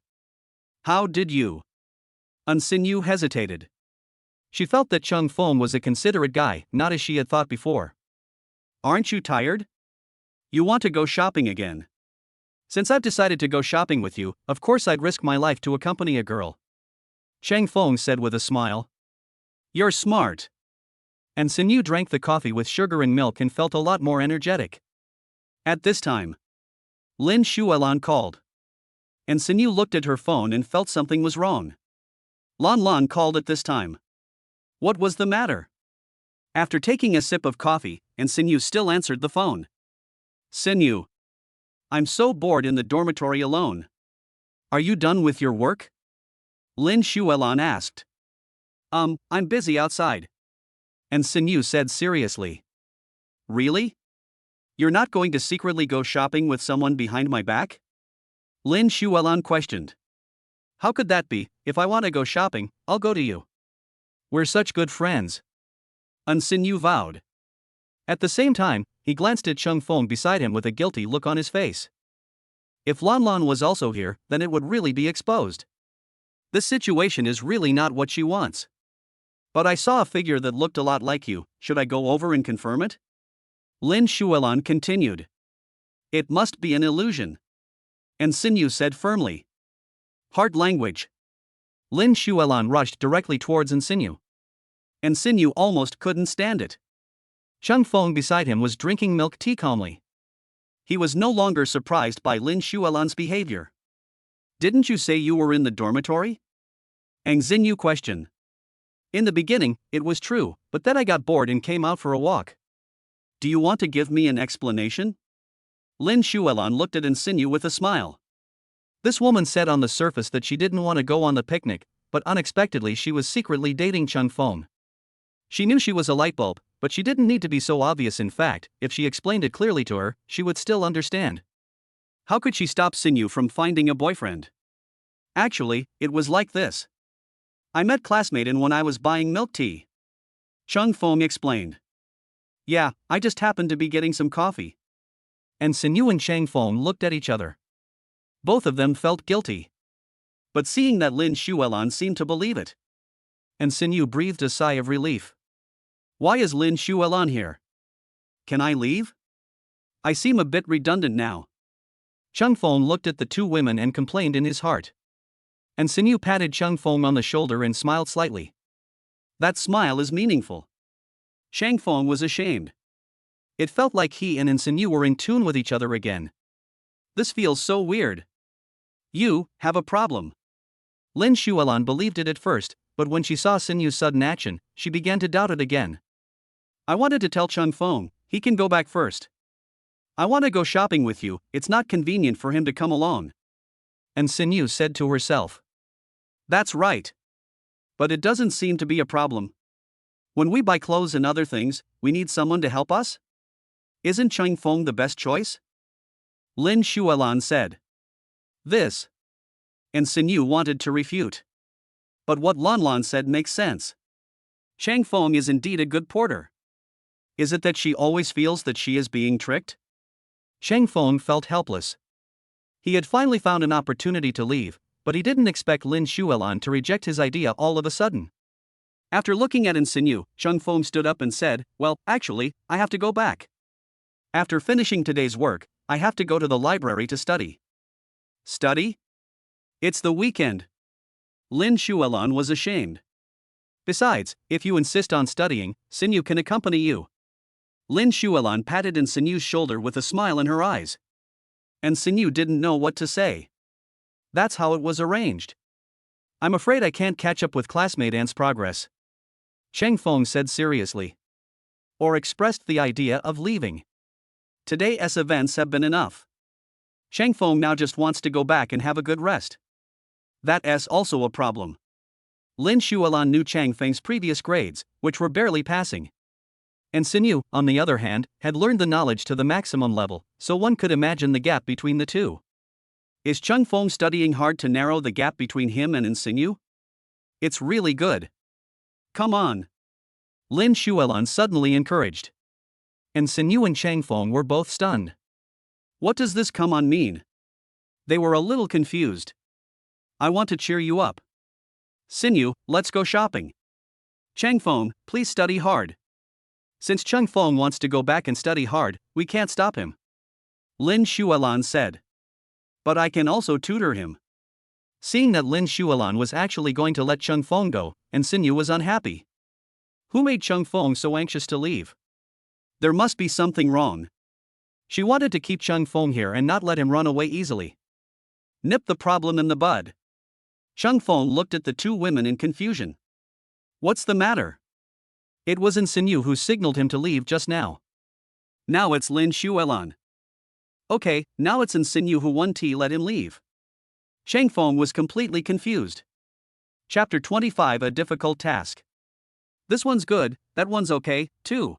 How did you? Sinyu hesitated. She felt that Chung Feng was a considerate guy, not as she had thought before. Aren't you tired? You want to go shopping again? Since I've decided to go shopping with you, of course I'd risk my life to accompany a girl. Chang Feng said with a smile. You're smart. Sinyu drank the coffee with sugar and milk and felt a lot more energetic. At this time, Lin Shuelan called. Sinyu looked at her phone and felt something was wrong. Lan Lan called at this time. What was the matter? After taking a sip of coffee, Sinyu still answered the phone. Sinyu. I'm so bored in the dormitory alone. Are you done with your work? Lin Shuelan asked. I'm busy outside. Sinyu said seriously. Really? You're not going to secretly go shopping with someone behind my back? Lin Shuelan questioned. How could that be? If I want to go shopping, I'll go to you. We're such good friends. Sinyu vowed. At the same time, he glanced at Chung Feng beside him with a guilty look on his face. If Lan Lan was also here, then it would really be exposed. This situation is really not what she wants. But I saw a figure that looked a lot like you, should I go over and confirm it? Lin Xuelan continued. It must be an illusion. And Xinyu said firmly. Hard language. Lin Xuelan rushed directly towards Xinyu. And Xinyu almost couldn't stand it. Cheng Feng beside him was drinking milk tea calmly. He was no longer surprised by Lin Xuelan's behavior. Didn't you say you were in the dormitory? Ang Xinyu questioned. In the beginning, it was true, but then I got bored and came out for a walk. Do you want to give me an explanation? Lin Xuelan looked at Xinyu with a smile. This woman said on the surface that she didn't want to go on the picnic, but unexpectedly she was secretly dating Cheng Feng. She knew she was a light bulb, but she didn't need to be so obvious. In fact, if she explained it clearly to her, she would still understand. How could she stop Xinyu from finding a boyfriend? Actually, it was like this. I met classmate in when I was buying milk tea. Cheng Feng explained. Yeah, I just happened to be getting some coffee. And Xinyu and Cheng Feng looked at each other. Both of them felt guilty. But seeing that Lin Xuelan seemed to believe it. And Xinyu breathed a sigh of relief. Why is Lin Xuelan here? Can I leave? I seem a bit redundant now. Cheng Feng looked at the two women and complained in his heart. And Xinyu patted Cheng Feng on the shoulder and smiled slightly. That smile is meaningful. Cheng Feng was ashamed. It felt like he and Xinyu were in tune with each other again. This feels so weird. You have a problem. Lin Xuelan believed it at first, but when she saw Xinyu's sudden action, she began to doubt it again. I wanted to tell Cheng Feng, he can go back first. I want to go shopping with you, it's not convenient for him to come along. And Xinyu said to herself. That's right. But it doesn't seem to be a problem. When we buy clothes and other things, we need someone to help us? Isn't Cheng Feng the best choice? Lin Xuelan said. This. And Xinyu wanted to refute. But what Lan Lan said makes sense. Cheng Feng is indeed a good porter. Is it that she always feels that she is being tricked? Cheng Feng felt helpless. He had finally found an opportunity to leave, but he didn't expect Lin Xuelan to reject his idea all of a sudden. After looking at Xinyu, Cheng Feng stood up and said, well, actually, I have to go back. After finishing today's work, I have to go to the library to study. Study? It's the weekend. Lin Xuelan was ashamed. Besides, if you insist on studying, Xinyu can accompany you. Lin Xuelan patted Xinyu's shoulder with a smile in her eyes. And Xinyu didn't know what to say. That's how it was arranged. I'm afraid I can't catch up with classmate Ant's progress. Cheng Feng said seriously. Or expressed the idea of leaving. Today's events have been enough. Cheng Feng now just wants to go back and have a good rest. That's also a problem. Lin Xuelan knew Cheng Feng's previous grades, which were barely passing. And Xinyu, on the other hand, had learned the knowledge to the maximum level, so one could imagine the gap between the two. Is Cheng Feng studying hard to narrow the gap between him and Xinyu? It's really good. Come on. Lin Xuelan suddenly encouraged. And Xinyu and Cheng Feng were both stunned. What does this come on mean? They were a little confused. I want to cheer you up. Xinyu, let's go shopping. Cheng Feng, please study hard. Since Cheng Feng wants to go back and study hard, we can't stop him. Lin Xuelan said. But I can also tutor him. Seeing that Lin Xuelan was actually going to let Cheng Feng go, and Xinyu was unhappy. Who made Cheng Feng so anxious to leave? There must be something wrong. She wanted to keep Cheng Feng here and not let him run away easily. Nip the problem in the bud. Cheng Feng looked at the two women in confusion. What's the matter? It wasn't Xinyu who signaled him to leave just now. Now it's Lin Xuelan. Okay, now it's Xinyu who won tea let him leave. Cheng Feng was completely confused. Chapter 25 A Difficult Task. This one's good, that one's okay, too.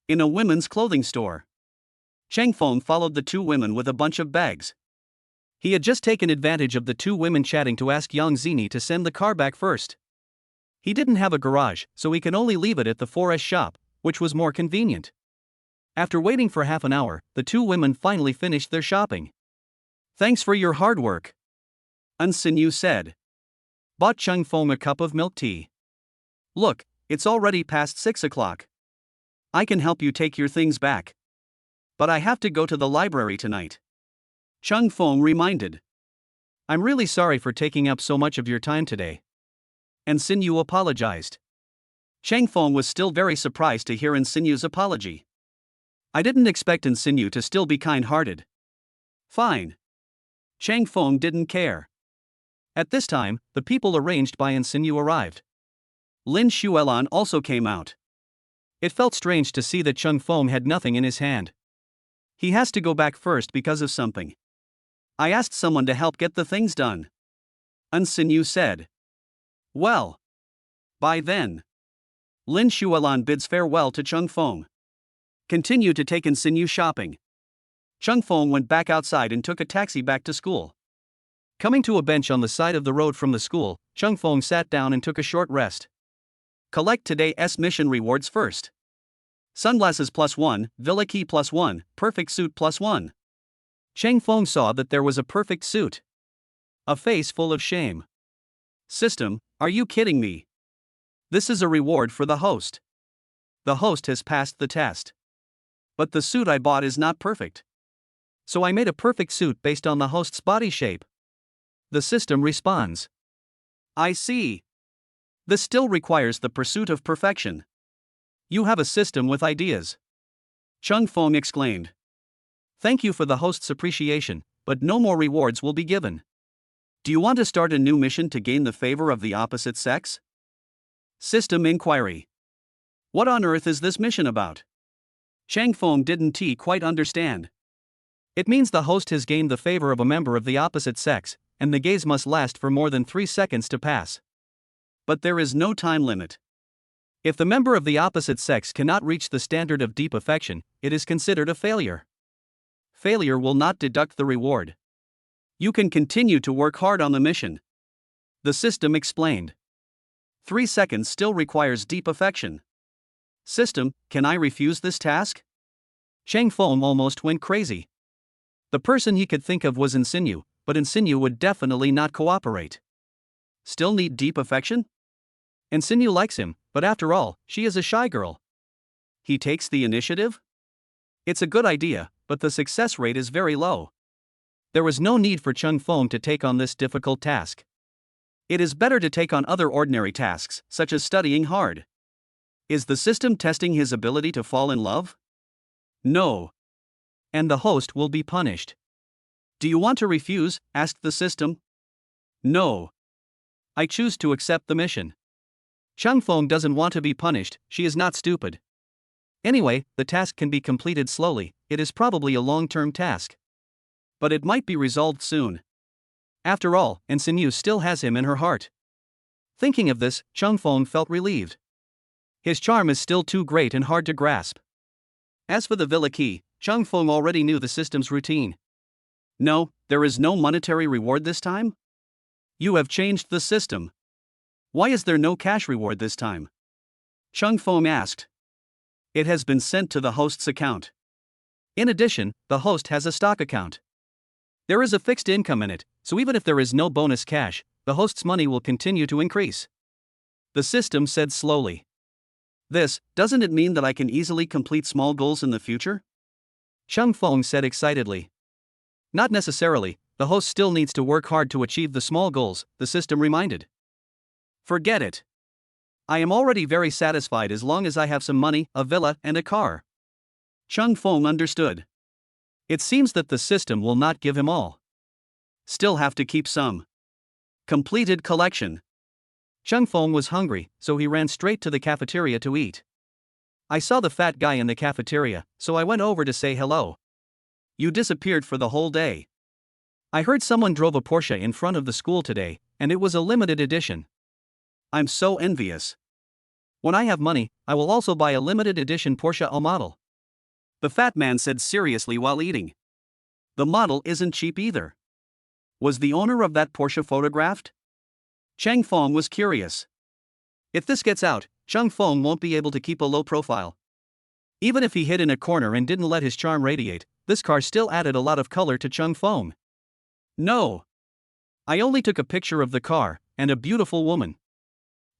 In a women's clothing store. Cheng Feng followed the two women with a bunch of bags. He had just taken advantage of the two women chatting to ask Yang Zini to send the car back first. He didn't have a garage, so he could only leave it at the 4S shop, which was more convenient. After waiting for half an hour, the two women finally finished their shopping. Thanks for your hard work, Unsinu said. Bought Cheng Feng a cup of milk tea. Look, it's already past 6 o'clock. I can help you take your things back. But I have to go to the library tonight, Cheng Feng reminded. I'm really sorry for taking up so much of your time today. Unsinu apologized. Cheng Feng was still very surprised to hear Insinu's apology. I didn't expect Unsinu to still be kind-hearted. Fine. Cheng Feng didn't care. At this time, the people arranged by Unsinu arrived. Lin Xuelan also came out. It felt strange to see that Cheng Feng had nothing in his hand. He has to go back first because of something. I asked someone to help get the things done, Unsinu said. Well. Bye then. Lin Xuelan bids farewell to Cheng Feng. Continue to take Unsinu shopping. Cheng Feng went back outside and took a taxi back to school. Coming to a bench on the side of the road from the school, Cheng Feng sat down and took a short rest. Collect today's mission rewards first. Sunglasses +1, Villa Key +1, Perfect Suit +1. Cheng Feng saw that there was a perfect suit. A face full of shame. System, are you kidding me? This is a reward for the host. The host has passed the test. But the suit I bought is not perfect. So I made a perfect suit based on the host's body shape. The system responds. I see. This still requires the pursuit of perfection. You have a system with ideas, Cheng Feng exclaimed. Thank you for the host's appreciation, but no more rewards will be given. Do you want to start a new mission to gain the favor of the opposite sex? System inquiry. What on earth is this mission about? Cheng Feng didn't quite understand. It means the host has gained the favor of a member of the opposite sex, and the gaze must last for more than 3 seconds to pass. But there is no time limit. If the member of the opposite sex cannot reach the standard of deep affection, it is considered a failure. Failure will not deduct the reward. You can continue to work hard on the mission, the system explained. 3 seconds still requires deep affection. System, can I refuse this task? Cheng Feng almost went crazy. The person he could think of was Unsinu, but Unsinu would definitely not cooperate. Still need deep affection? Unsinu likes him, but after all, she is a shy girl. He takes the initiative? It's a good idea, but the success rate is very low. There was no need for Cheng Feng to take on this difficult task. It is better to take on other ordinary tasks, such as studying hard. Is the system testing his ability to fall in love? No. And the host will be punished. Do you want to refuse? Asked the system. No. I choose to accept the mission. Cheng Feng doesn't want to be punished, she is not stupid. Anyway, the task can be completed slowly, it is probably a long-term task. But it might be resolved soon. After all, Unsinu still has him in her heart. Thinking of this, Cheng Feng felt relieved. His charm is still too great and hard to grasp. As for the Villa Key, Cheng Feng already knew the system's routine. No, there is no monetary reward this time? You have changed the system. Why is there no cash reward this time? Cheng Feng asked. It has been sent to the host's account. In addition, the host has a stock account. There is a fixed income in it, so even if there is no bonus cash, the host's money will continue to increase. The system said slowly. Doesn't it mean that I can easily complete small goals in the future? Cheng Feng said excitedly. Not necessarily, the host still needs to work hard to achieve the small goals, the system reminded. Forget it. I am already very satisfied as long as I have some money, a villa, and a car. Cheng Feng understood. It seems that the system will not give him all. Still have to keep some. Completed collection. Cheng Feng was hungry, so he ran straight to the cafeteria to eat. I saw the fat guy in the cafeteria, so I went over to say hello. You disappeared for the whole day. I heard someone drove a Porsche in front of the school today, and it was a limited edition. I'm so envious. When I have money, I will also buy a limited edition Porsche model. The fat man said seriously while eating. The model isn't cheap either. Was the owner of that Porsche photographed? Cheng Feng was curious. If this gets out, Cheng Feng won't be able to keep a low profile. Even if he hid in a corner and didn't let his charm radiate, this car still added a lot of color to Cheng Feng. No. I only took a picture of the car, and a beautiful woman.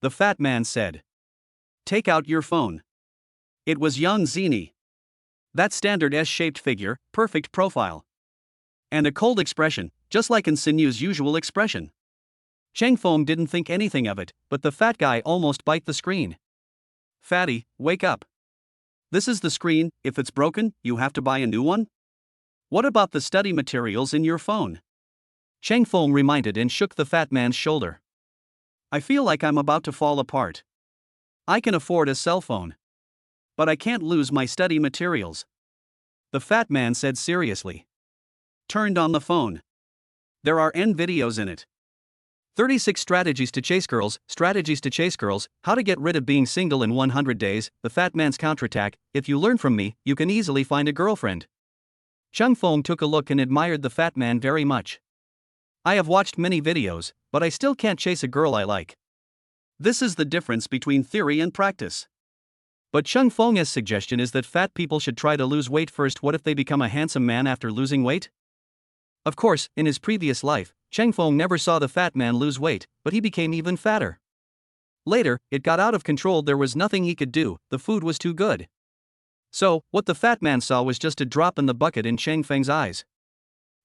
The fat man said. Take out your phone. It was young Zini. That standard S-shaped figure, perfect profile. And a cold expression, just like in Sinu's usual expression. Cheng Feng didn't think anything of it, but the fat guy almost bit the screen. Fatty, wake up. This is the screen. If it's broken, you have to buy a new one? What about the study materials in your phone? Cheng Feng reminded and shook the fat man's shoulder. I feel like I'm about to fall apart. I can afford a cell phone. But I can't lose my study materials. The fat man said seriously. Turned on the phone. There are N videos in it. 36 strategies to chase girls, how to get rid of being single in 100 days, the fat man's counterattack, if you learn from me, you can easily find a girlfriend. Cheng Feng took a look and admired the fat man very much. I have watched many videos, but I still can't chase a girl I like. This is the difference between theory and practice. But Cheng Feng's suggestion is that fat people should try to lose weight first. What if they become a handsome man after losing weight? Of course, in his previous life, Cheng Feng never saw the fat man lose weight, but he became even fatter. Later, it got out of control. There was nothing he could do, the food was too good. So, what the fat man saw was just a drop in the bucket in Cheng Feng's eyes.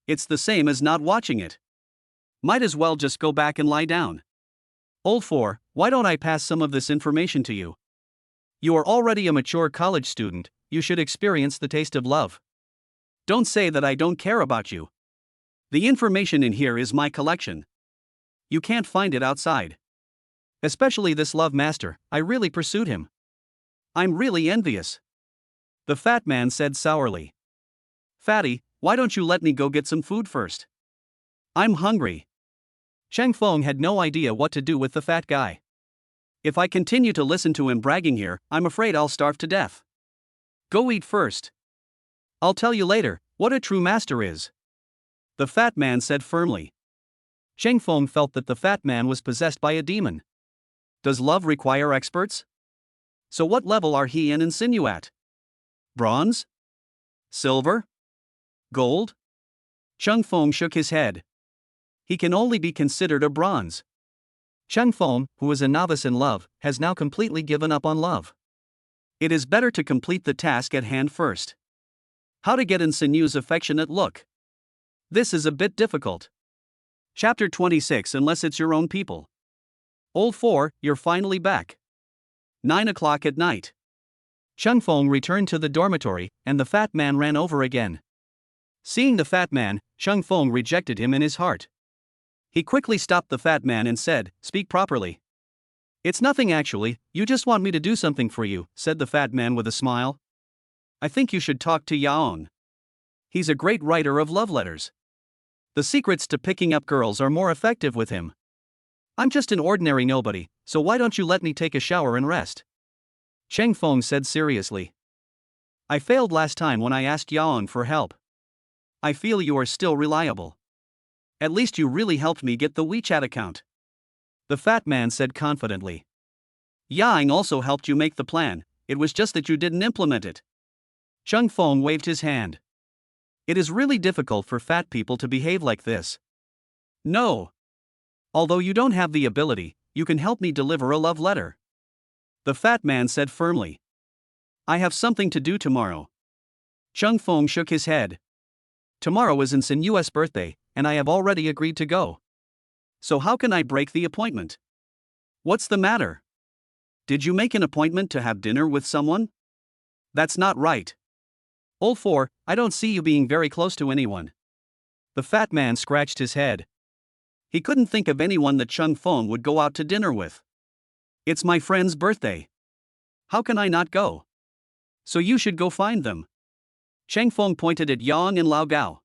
It's the same as not watching it. Might as well just go back and lie down. Old 4, why don't I pass some of this information to you? You are already a mature college student, you should experience the taste of love. Don't say that I don't care about you. The information in here is my collection. You can't find it outside. Especially this love master, I really pursued him. I'm really envious. The fat man said sourly. Fatty, why don't you let me go get some food first? I'm hungry. Cheng Feng had no idea what to do with the fat guy. If I continue to listen to him bragging here, I'm afraid I'll starve to death. Go eat first. I'll tell you later what a true master is. The fat man said firmly. Cheng Feng felt that the fat man was possessed by a demon. Does love require experts? So what level are he and Sinu at? Bronze? Silver? Gold? Cheng Feng shook his head. He can only be considered a bronze. Cheng Feng, who is a novice in love, has now completely given up on love. It is better to complete the task at hand first. How to get Sinu's affectionate look. This is a bit difficult. Chapter 26. Unless it's your own people. Old 4, you're finally back. 9 o'clock at night. Cheng Feng returned to the dormitory, and the fat man ran over again. Seeing the fat man, Cheng Feng rejected him in his heart. He quickly stopped the fat man and said, "Speak properly." "It's nothing actually, you just want me to do something for you," said the fat man with a smile. "I think you should talk to Yaon. He's a great writer of love letters. The secrets to picking up girls are more effective with him. I'm just an ordinary nobody, so why don't you let me take a shower and rest?" Cheng Feng said seriously. "I failed last time when I asked Yaon for help. I feel you are still reliable. At least you really helped me get the WeChat account." The fat man said confidently. Yang also helped you make the plan, it was just that you didn't implement it. Cheng Feng waved his hand. It is really difficult for fat people to behave like this. No. Although you don't have the ability, you can help me deliver a love letter. The fat man said firmly. I have something to do tomorrow. Cheng Feng shook his head. Tomorrow is Sinu's birthday, and I have already agreed to go. So how can I break the appointment? What's the matter? Did you make an appointment to have dinner with someone? That's not right. Old 4, I don't see you being very close to anyone. The fat man scratched his head. He couldn't think of anyone that Cheng Feng would go out to dinner with. It's my friend's birthday. How can I not go? So you should go find them. Cheng Feng pointed at Yang and Lao Gao.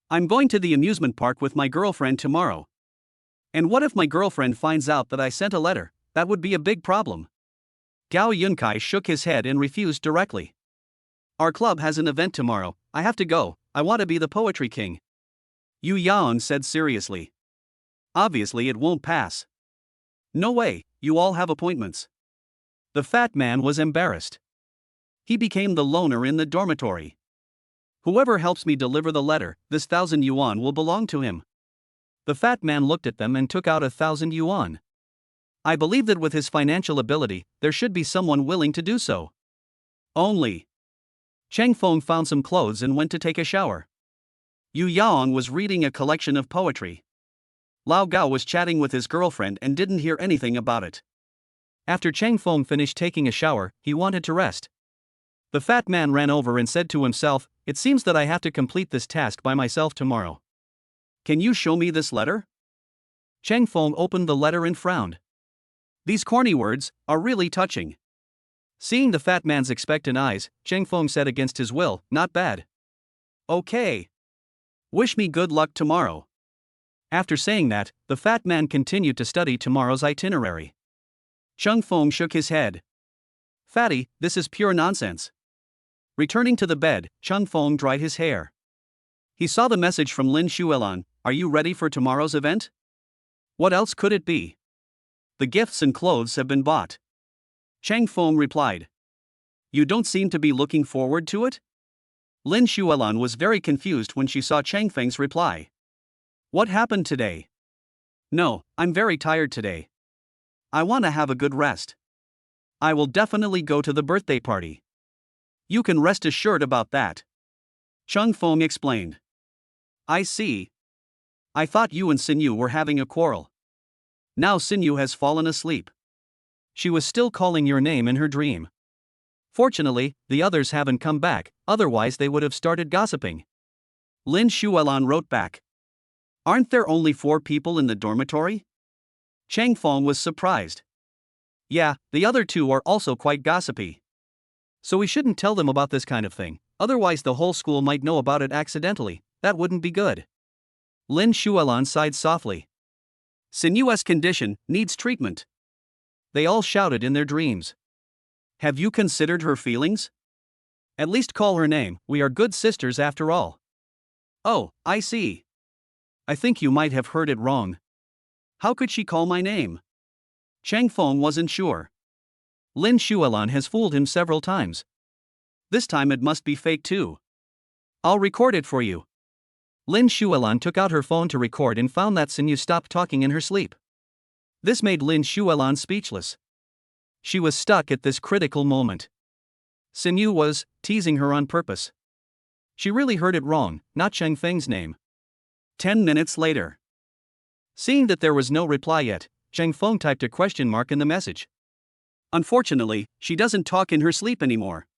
I'm going to the amusement park with my girlfriend tomorrow. And what if my girlfriend finds out that I sent a letter? That would be a big problem. Gao Yunkai shook his head and refused directly. Our club has an event tomorrow, I have to go, I want to be the poetry king. Yu Yaon said seriously. Obviously it won't pass. No way, you all have appointments. The fat man was embarrassed. He became the loner in the dormitory. Whoever helps me deliver the letter, this 1,000 yuan will belong to him. The fat man looked at them and took out 1,000 yuan. I believe that with his financial ability, there should be someone willing to do so. Only. Chang Feng found some clothes and went to take a shower. Yu Yaong was reading a collection of poetry. Lao Gao was chatting with his girlfriend and didn't hear anything about it. After Chang Feng finished taking a shower, he wanted to rest. The fat man ran over and said to himself, "It seems that I have to complete this task by myself tomorrow." Can you show me this letter? Chang Feng opened the letter and frowned. These corny words are really touching. Seeing the fat man's expectant eyes, Chang Feng said against his will, "Not bad. Okay. Wish me good luck tomorrow." After saying that, the fat man continued to study tomorrow's itinerary. Chang Feng shook his head. "Fatty, this is pure nonsense." Returning to the bed, Chang Feng dried his hair. He saw the message from Lin Xuelan, "Are you ready for tomorrow's event?" What else could it be? The gifts and clothes have been bought. Chang Feng replied. You don't seem to be looking forward to it? Lin Xuelan was very confused when she saw Chang Feng's reply. What happened today? No, I'm very tired today. I want to have a good rest. I will definitely go to the birthday party. You can rest assured about that. Chang Feng explained. I see. I thought you and Sinyu were having a quarrel. Now Sinyu has fallen asleep. She was still calling your name in her dream. Fortunately, the others haven't come back, otherwise they would have started gossiping. Lin Xuelan wrote back. Aren't there only 4 people in the dormitory? Chang Feng was surprised. Yeah, the other 2 are also quite gossipy. So we shouldn't tell them about this kind of thing, otherwise the whole school might know about it accidentally. That wouldn't be good. Lin Xuelan sighed softly. Sinu's condition needs treatment. They all shouted in their dreams. Have you considered her feelings? At least call her name, we are good sisters after all. Oh, I see. I think you might have heard it wrong. How could she call my name? Chang Feng wasn't sure. Lin Xuelan has fooled him several times. This time it must be fake too. I'll record it for you. Lin Xuelan took out her phone to record and found that Sinyu stopped talking in her sleep. This made Lin Xuelan speechless. She was stuck at this critical moment. Sinyu was teasing her on purpose. She really heard it wrong, not Chang Feng's name. 10 minutes later. Seeing that there was no reply yet, Chang Feng typed a question mark in the message. Unfortunately, she doesn't talk in her sleep anymore.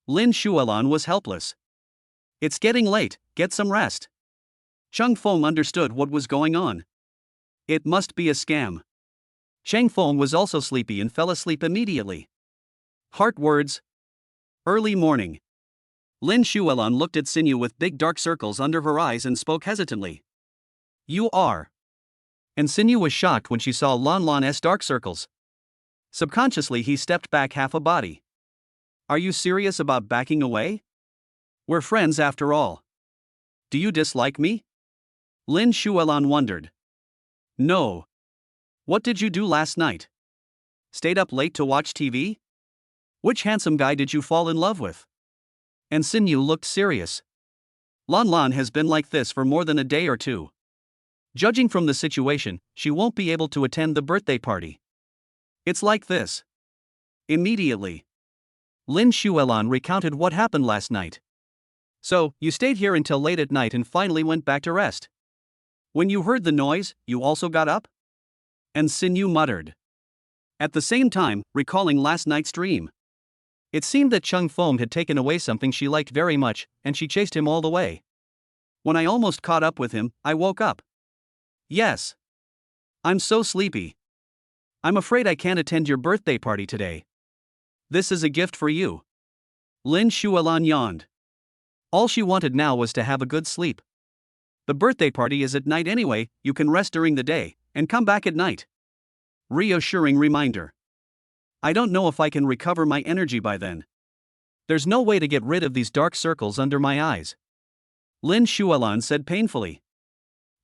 Lin Xuelan was helpless. It's getting late, get some rest. Chang Feng understood what was going on. It must be a scam. Chang Feng was also sleepy and fell asleep immediately. Heart words. Early morning. Lin Xuelan looked at Sinyu with big dark circles under her eyes and spoke hesitantly. You are. And Sinyu was shocked when she saw Lan Lan's dark circles. Subconsciously he stepped back half a body. Are you serious about backing away? We're friends after all. Do you dislike me? Lin Xuelan wondered. No. What did you do last night? Stayed up late to watch TV? Which handsome guy did you fall in love with? And Sinyu looked serious. Lan has been like this for more than a day or 2. Judging from the situation, she won't be able to attend the birthday party. It's like this. Immediately. Lin Xuelan recounted what happened last night. So, you stayed here until late at night and finally went back to rest. When you heard the noise, you also got up? And Sinyu muttered. At the same time, recalling last night's dream. It seemed that Chang Feng had taken away something she liked very much, and she chased him all the way. When I almost caught up with him, I woke up. Yes. I'm so sleepy. I'm afraid I can't attend your birthday party today. This is a gift for you. Lin Xuelan yawned. All she wanted now was to have a good sleep. The birthday party is at night anyway, you can rest during the day, and come back at night. Reassuring reminder. I don't know if I can recover my energy by then. There's no way to get rid of these dark circles under my eyes. Lin Xuelan said painfully.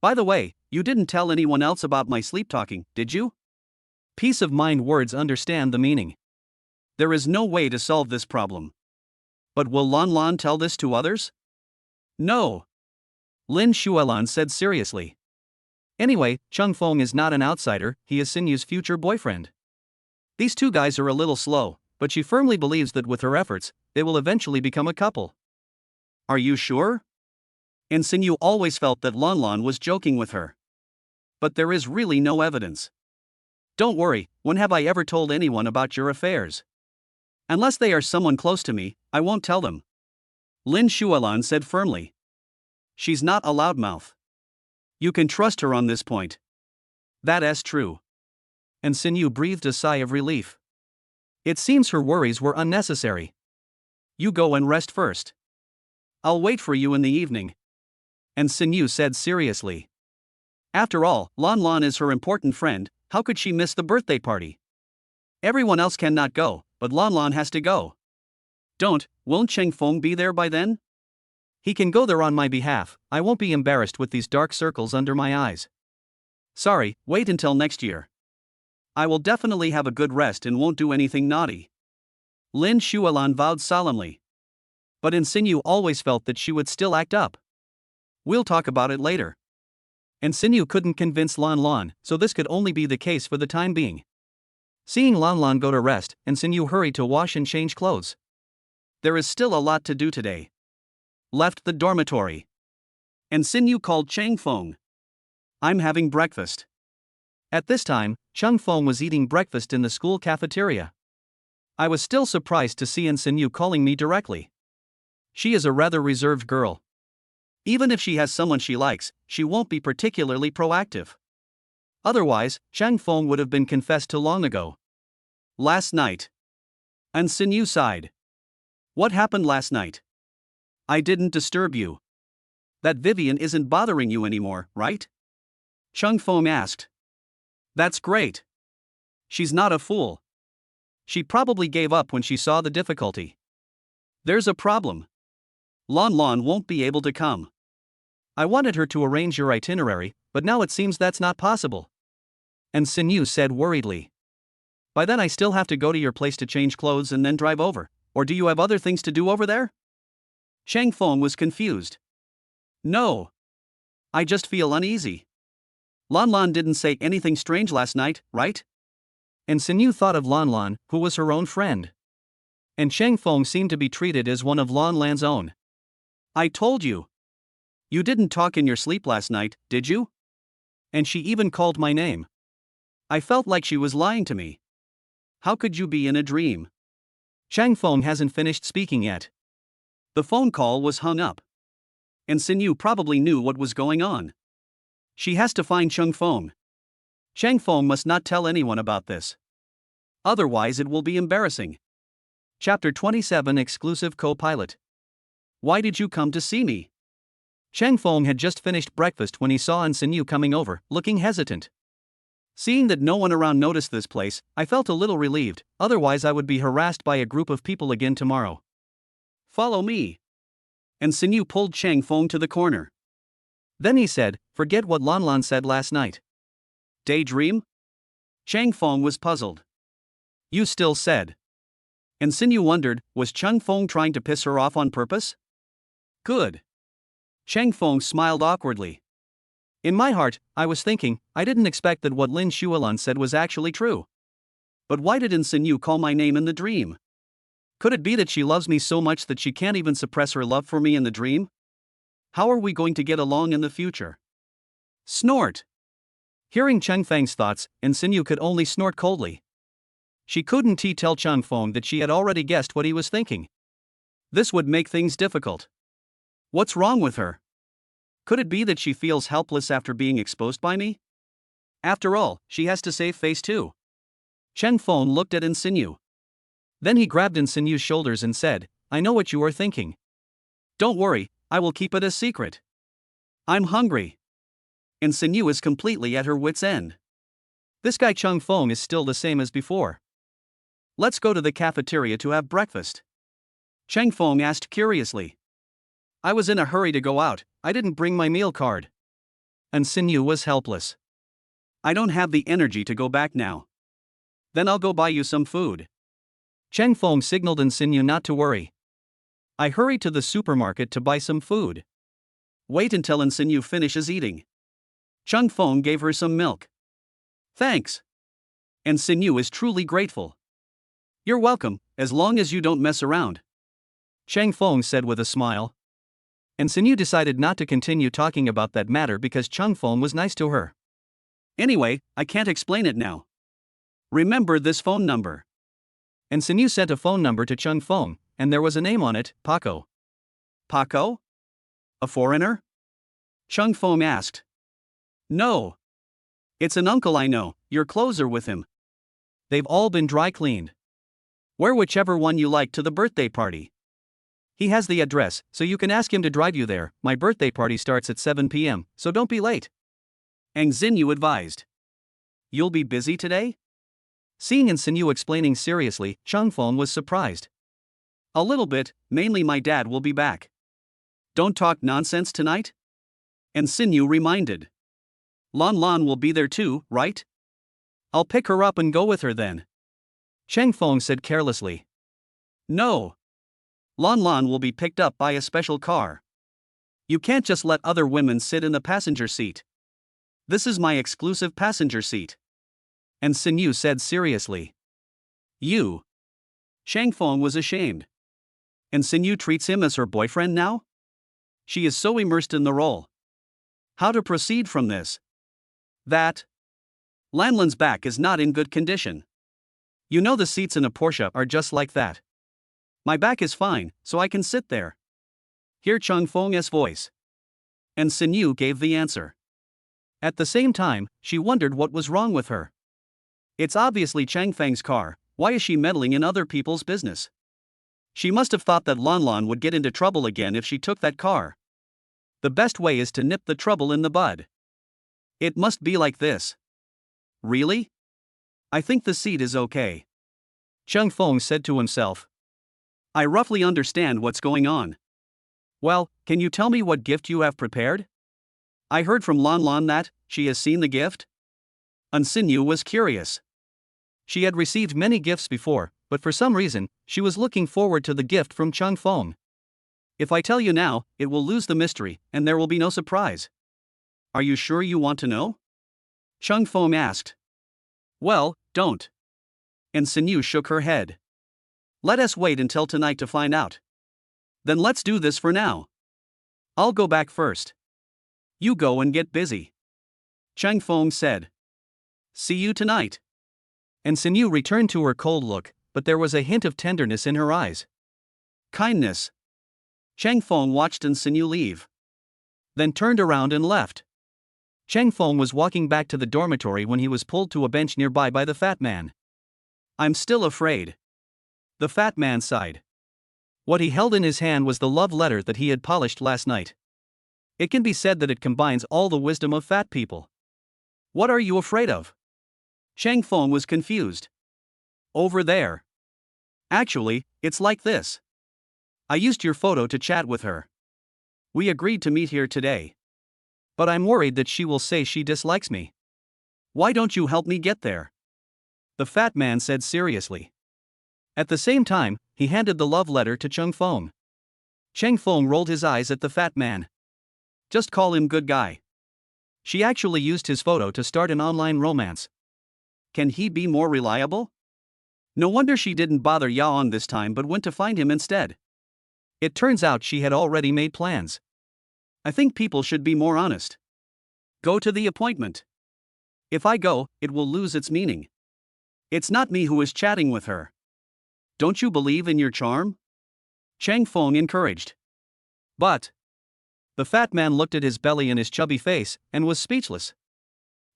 By the way, you didn't tell anyone else about my sleep talking, did you? Peace of mind words understand the meaning. There is no way to solve this problem. But will Lan tell this to others? No, Lin Shuelan said seriously. Anyway, Chung Feng is not an outsider, he is Sinyu's future boyfriend. These two guys are a little slow, but she firmly believes that with her efforts, they will eventually become a couple. Are you sure? And Sinyu always felt that Lan Lan was joking with her. But there is really no evidence. Don't worry, when have I ever told anyone about your affairs? Unless they are someone close to me, I won't tell them. Lin Shuelan said firmly. She's not a loudmouth. You can trust her on this point. That is true. And Sinyu breathed a sigh of relief. It seems her worries were unnecessary. You go and rest first. I'll wait for you in the evening. And Sinyu said seriously. After all, Lan Lan is her important friend, how could she miss the birthday party? Everyone else cannot go, but Lan Lan has to go. Won't Cheng Feng be there by then? He can go there on my behalf, I won't be embarrassed with these dark circles under my eyes. Sorry, wait until next year. I will definitely have a good rest and won't do anything naughty. Lin Shuelan vowed solemnly. But Sinyu always felt that she would still act up. We'll talk about it later. And Sinyu couldn't convince Lan Lan, so this could only be the case for the time being. Seeing Lan Lan go to rest, and Sinyu hurried to wash and change clothes. There is still a lot to do today. Left the dormitory. And Sinyu called Cheng Feng. I'm having breakfast. At this time, Chung Feng was eating breakfast in the school cafeteria. I was still surprised to see Sinyu calling me directly. She is a rather reserved girl. Even if she has someone she likes, she won't be particularly proactive. Otherwise, Cheng Feng would have been confessed to long ago. Last night. And Sinyu sighed. What happened last night? I didn't disturb you. That Vivian isn't bothering you anymore, right? Chung Feng asked. That's great. She's not a fool. She probably gave up when she saw the difficulty. There's a problem. Lan Lan won't be able to come. I wanted her to arrange your itinerary, but now it seems that's not possible. And Sinyu said worriedly. By then I still have to go to your place to change clothes and then drive over, or do you have other things to do over there? Cheng Feng was confused. No. I just feel uneasy. Lan Lan didn't say anything strange last night, right? And Sinyu thought of Lan Lan, who was her own friend. And Cheng Feng seemed to be treated as one of Lan Lan's own. I told you. You didn't talk in your sleep last night, did you? And she even called my name. I felt like she was lying to me. How could you be in a dream? Cheng Feng hasn't finished speaking yet. The phone call was hung up. And Sinyu probably knew what was going on. She has to find Cheng Feng. Cheng Feng must not tell anyone about this. Otherwise it will be embarrassing. Chapter 27 Exclusive Co-Pilot. Why did you come to see me? Cheng Feng had just finished breakfast when he saw Sinyu coming over, looking hesitant. Seeing that no one around noticed this place, I felt a little relieved, otherwise I would be harassed by a group of people again tomorrow. Follow me. And Sinyu pulled Cheng Feng to the corner. Then he said, forget what Lan Lan said last night. Daydream? Cheng Feng was puzzled. You still said. And Sinyu wondered, was Cheng Feng trying to piss her off on purpose? Good. Cheng Feng smiled awkwardly. In my heart, I was thinking, I didn't expect that what Lin Shuelan said was actually true. But why did Sinyu call my name in the dream? Could it be that she loves me so much that she can't even suppress her love for me in the dream? How are we going to get along in the future? Snort. Hearing Cheng Feng's thoughts, Sinyu could only snort coldly. She couldn't tell Cheng Feng that she had already guessed what he was thinking. This would make things difficult. What's wrong with her? Could it be that she feels helpless after being exposed by me? After all, she has to save face too. Cheng Feng looked at Sinyu. Then he grabbed Sinyu's shoulders and said, I know what you are thinking. Don't worry, I will keep it a secret. I'm hungry. Sinyu is completely at her wit's end. This guy Cheng Feng is still the same as before. Let's go to the cafeteria to have breakfast. Cheng Feng asked curiously. I was in a hurry to go out, I didn't bring my meal card. Sinyu was helpless. I don't have the energy to go back now. Then I'll go buy you some food. Cheng Feng signaled Sinyu not to worry. I hurried to the supermarket to buy some food. Wait until Ensinyu finishes eating. Chung Fong gave her some milk. Thanks. Ensinyu is truly grateful. You're welcome, as long as you don't mess around. Chang Fong said with a smile. Ensinyu decided not to continue talking about that matter because Chung Fong was nice to her. Anyway, I can't explain it now. Remember this phone number. Ensinyu sent a phone number to Chung Fong, and there was a name on it, Paco. Paco? A foreigner? Chung Fong asked. No. It's an uncle I know, your clothes are with him. They've all been dry cleaned. Wear whichever one you like to the birthday party. He has the address, so you can ask him to drive you there. My birthday party starts at 7 p.m., so don't be late. Ensinyu advised. You'll be busy today? Seeing Ensinyu explaining seriously, Chung Fong was surprised. A little bit, mainly my dad will be back. Don't talk nonsense tonight? Ensinyu reminded. Lan Lan will be there too, right? I'll pick her up and go with her then. Chang Fong said carelessly. No. Lan Lan will be picked up by a special car. You can't just let other women sit in the passenger seat. This is my exclusive passenger seat. Ensinyu said seriously. You. Chang Fong was ashamed. Ensinyu treats him as her boyfriend now? She is so immersed in the role. How to proceed from this? That. Lan Lan's back is not in good condition. You know the seats in a Porsche are just like that. My back is fine, so I can sit there. Hear Chung Fong's voice. Ensinyu gave the answer. At the same time, she wondered what was wrong with her. It's obviously Chang Feng's car, why is she meddling in other people's business? She must have thought that Lan Lan would get into trouble again if she took that car. The best way is to nip the trouble in the bud. It must be like this. Really? I think the seat is okay. Chung Fong said to himself. I roughly understand what's going on. Well, can you tell me what gift you have prepared? I heard from Lan Lan that she has seen the gift. Ensinyu was curious. She had received many gifts before, but for some reason, she was looking forward to the gift from Chung Fong. If I tell you now, it will lose the mystery, and there will be no surprise. Are you sure you want to know? Chung Fong asked. Well, don't. Ensinyu shook her head. Let us wait until tonight to find out. Then let's do this for now. I'll go back first. You go and get busy. Chung Fong said. See you tonight. Ensinyu returned to her cold look, but there was a hint of tenderness in her eyes. Kindness. Chang Fong watched Ensinyu leave. Then turned around and left. Chang Fong was walking back to the dormitory when he was pulled to a bench nearby by the fat man. I'm still afraid. The fat man sighed. What he held in his hand was the love letter that he had polished last night. It can be said that it combines all the wisdom of fat people. What are you afraid of? Chang Fong was confused. Over there. Actually, it's like this. I used your photo to chat with her. We agreed to meet here today. But I'm worried that she will say she dislikes me. Why don't you help me get there? The fat man said seriously. At the same time, he handed the love letter to Chung Fong. Chang Fong rolled his eyes at the fat man. Just call him good guy. She actually used his photo to start an online romance. Can he be more reliable? No wonder she didn't bother Yaon this time but went to find him instead. It turns out she had already made plans. I think people should be more honest. Go to the appointment. If I go, it will lose its meaning. It's not me who is chatting with her. Don't you believe in your charm? Chang Fong encouraged. But. The fat man looked at his belly and his chubby face, and was speechless.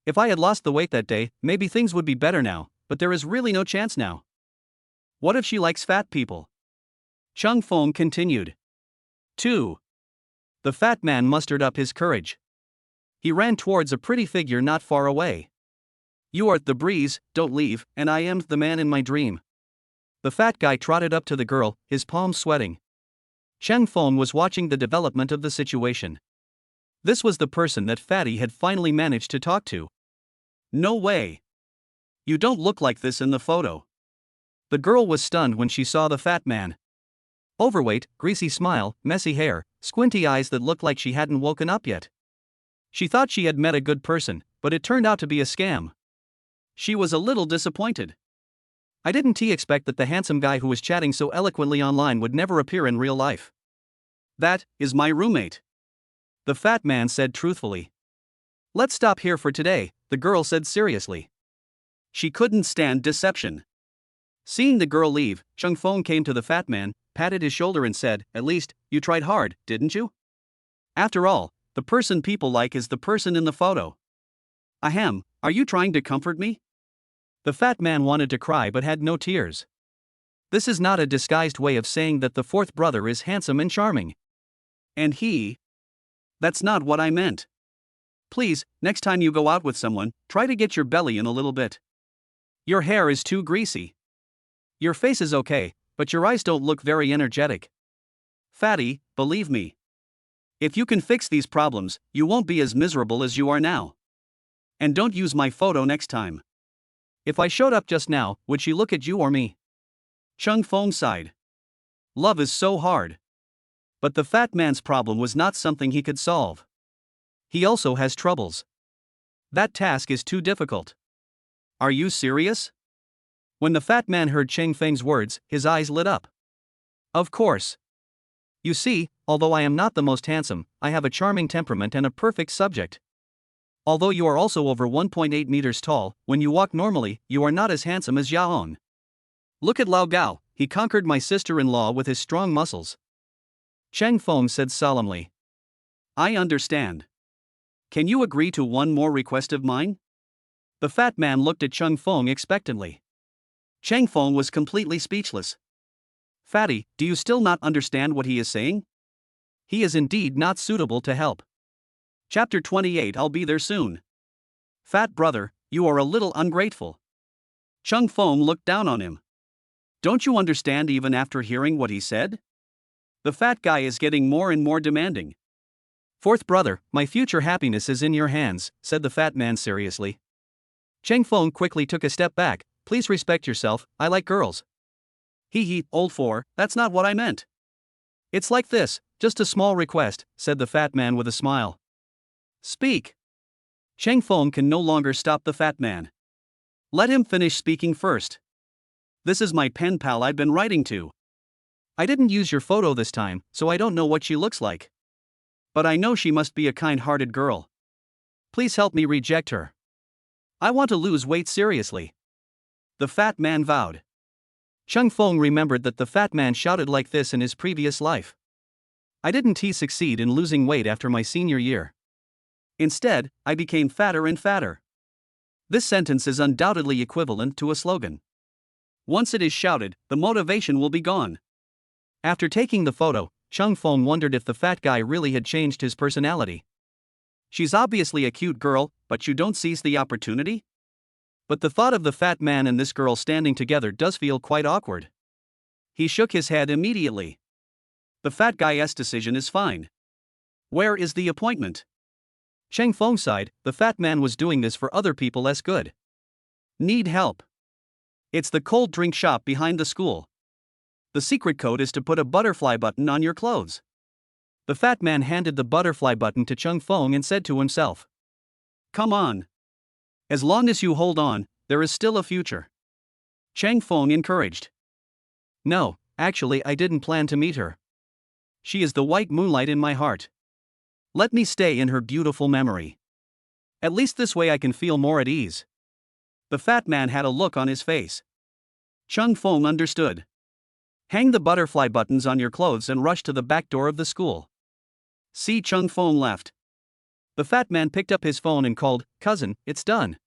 If I had lost the weight that day, maybe things would be better now, but there is really no chance now. What if she likes fat people? Chung Fong continued. 2. The fat man mustered up his courage. He ran towards a pretty figure not far away. You are the breeze, don't leave, and I am the man in my dream. The fat guy trotted up to the girl, his palms sweating. Chang Fong was watching the development of the situation. This was the person that Fatty had finally managed to talk to. No way. You don't look like this in the photo. The girl was stunned when she saw the fat man. Overweight, greasy smile, messy hair, squinty eyes that looked like she hadn't woken up yet. She thought she had met a good person, but it turned out to be a scam. She was a little disappointed. I didn't expect that the handsome guy who was chatting so eloquently online would never appear in real life. That is my roommate, the fat man said truthfully. Let's stop here for today, the girl said seriously. She couldn't stand deception. Seeing the girl leave, Chung Fong came to the fat man, patted his shoulder and said, "At least, you tried hard, didn't you? After all, the person people like is the person in the photo." "Ahem, are you trying to comfort me?" The fat man wanted to cry but had no tears. This is not a disguised way of saying that the fourth brother is handsome and charming. And he? That's not what I meant. Please, next time you go out with someone, try to get your belly in a little bit. Your hair is too greasy. Your face is okay, but your eyes don't look very energetic. Fatty, believe me. If you can fix these problems, you won't be as miserable as you are now. And don't use my photo next time. If I showed up just now, would she look at you or me? Chung Fong sighed. Love is so hard. But the fat man's problem was not something he could solve. He also has troubles. That task is too difficult. Are you serious? When the fat man heard Cheng Feng's words, his eyes lit up. Of course. You see, although I am not the most handsome, I have a charming temperament and a perfect subject. Although you are also over 1.8 meters tall, when you walk normally, you are not as handsome as Yaon. Look at Lao Gao, he conquered my sister-in-law with his strong muscles. Cheng Feng said solemnly. I understand. Can you agree to one more request of mine? The fat man looked at Cheng Feng expectantly. Cheng Feng was completely speechless. Fatty, do you still not understand what he is saying? He is indeed not suitable to help. Chapter 28. I'll be there soon. Fat brother, you are a little ungrateful. Chung Feng looked down on him. Don't you understand even after hearing what he said? The fat guy is getting more and more demanding. Fourth brother, my future happiness is in your hands, said the fat man seriously. Cheng Feng quickly took a step back. Please respect yourself, I like girls. Hee, old four, that's not what I meant. It's like this, just a small request, said the fat man with a smile. Speak. Cheng Feng can no longer stop the fat man. Let him finish speaking first. This is my pen pal I've been writing to. I didn't use your photo this time, so I don't know what she looks like. But I know she must be a kind-hearted girl. Please help me reject her. I want to lose weight seriously. The fat man vowed. Chung Feng remembered that the fat man shouted like this in his previous life. I didn't succeed in losing weight after my senior year. Instead, I became fatter and fatter. This sentence is undoubtedly equivalent to a slogan. Once it is shouted, the motivation will be gone. After taking the photo, Chung Feng wondered if the fat guy really had changed his personality. She's obviously a cute girl, but you don't seize the opportunity? But the thought of the fat man and this girl standing together does feel quite awkward. He shook his head immediately. The fat guy's decision is fine. Where is the appointment? Cheng Feng sighed, the fat man was doing this for other people as good. Need help. It's the cold drink shop behind the school. The secret code is to put a butterfly button on your clothes. The fat man handed the butterfly button to Chung Feng and said to himself. Come on. As long as you hold on, there is still a future. Cheng Feng encouraged. No, actually I didn't plan to meet her. She is the white moonlight in my heart. Let me stay in her beautiful memory. At least this way I can feel more at ease. The fat man had a look on his face. Chung Feng understood. Hang the butterfly buttons on your clothes and rush to the back door of the school. See, Chung Feng left. The fat man picked up his phone and called, Cousin, it's done.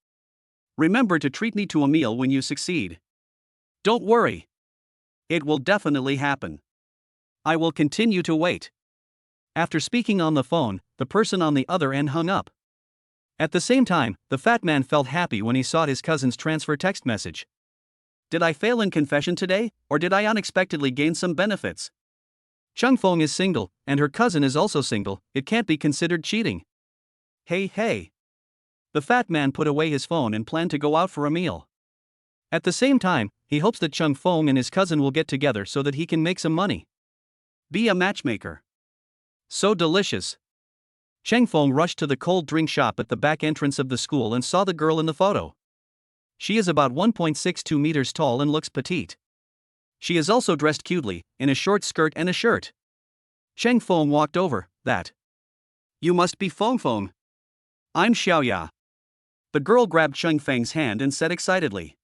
Remember to treat me to a meal when you succeed. Don't worry. It will definitely happen. I will continue to wait. After speaking on the phone, the person on the other end hung up. At the same time, the fat man felt happy when he saw his cousin's transfer text message. Did I fail in confession today, or did I unexpectedly gain some benefits? Chung Feng is single, and her cousin is also single, it can't be considered cheating. Hey. The fat man put away his phone and planned to go out for a meal. At the same time, he hopes that Chung Feng and his cousin will get together so that he can make some money. Be a matchmaker. So delicious. Cheng Feng rushed to the cold drink shop at the back entrance of the school and saw the girl in the photo. She is about 1.62 meters tall and looks petite. She is also dressed cutely, in a short skirt and a shirt. Cheng Feng walked over. That. You must be Feng Feng. I'm Xiaoya. The girl grabbed Cheng Feng's hand and said excitedly.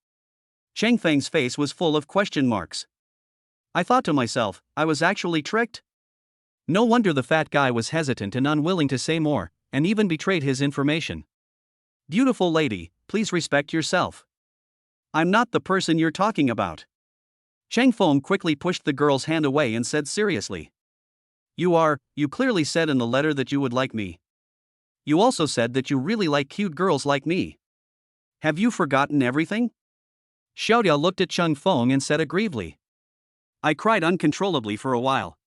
Cheng Feng's face was full of question marks. I thought to myself, I was actually tricked? No wonder the fat guy was hesitant and unwilling to say more, and even betrayed his information. Beautiful lady, please respect yourself. I'm not the person you're talking about. Cheng Feng quickly pushed the girl's hand away and said seriously. You clearly said in the letter that you would like me. You also said that you really like cute girls like me. Have you forgotten everything? Xiaoya looked at Cheng Feng and said aggrievedly. I cried uncontrollably for a while.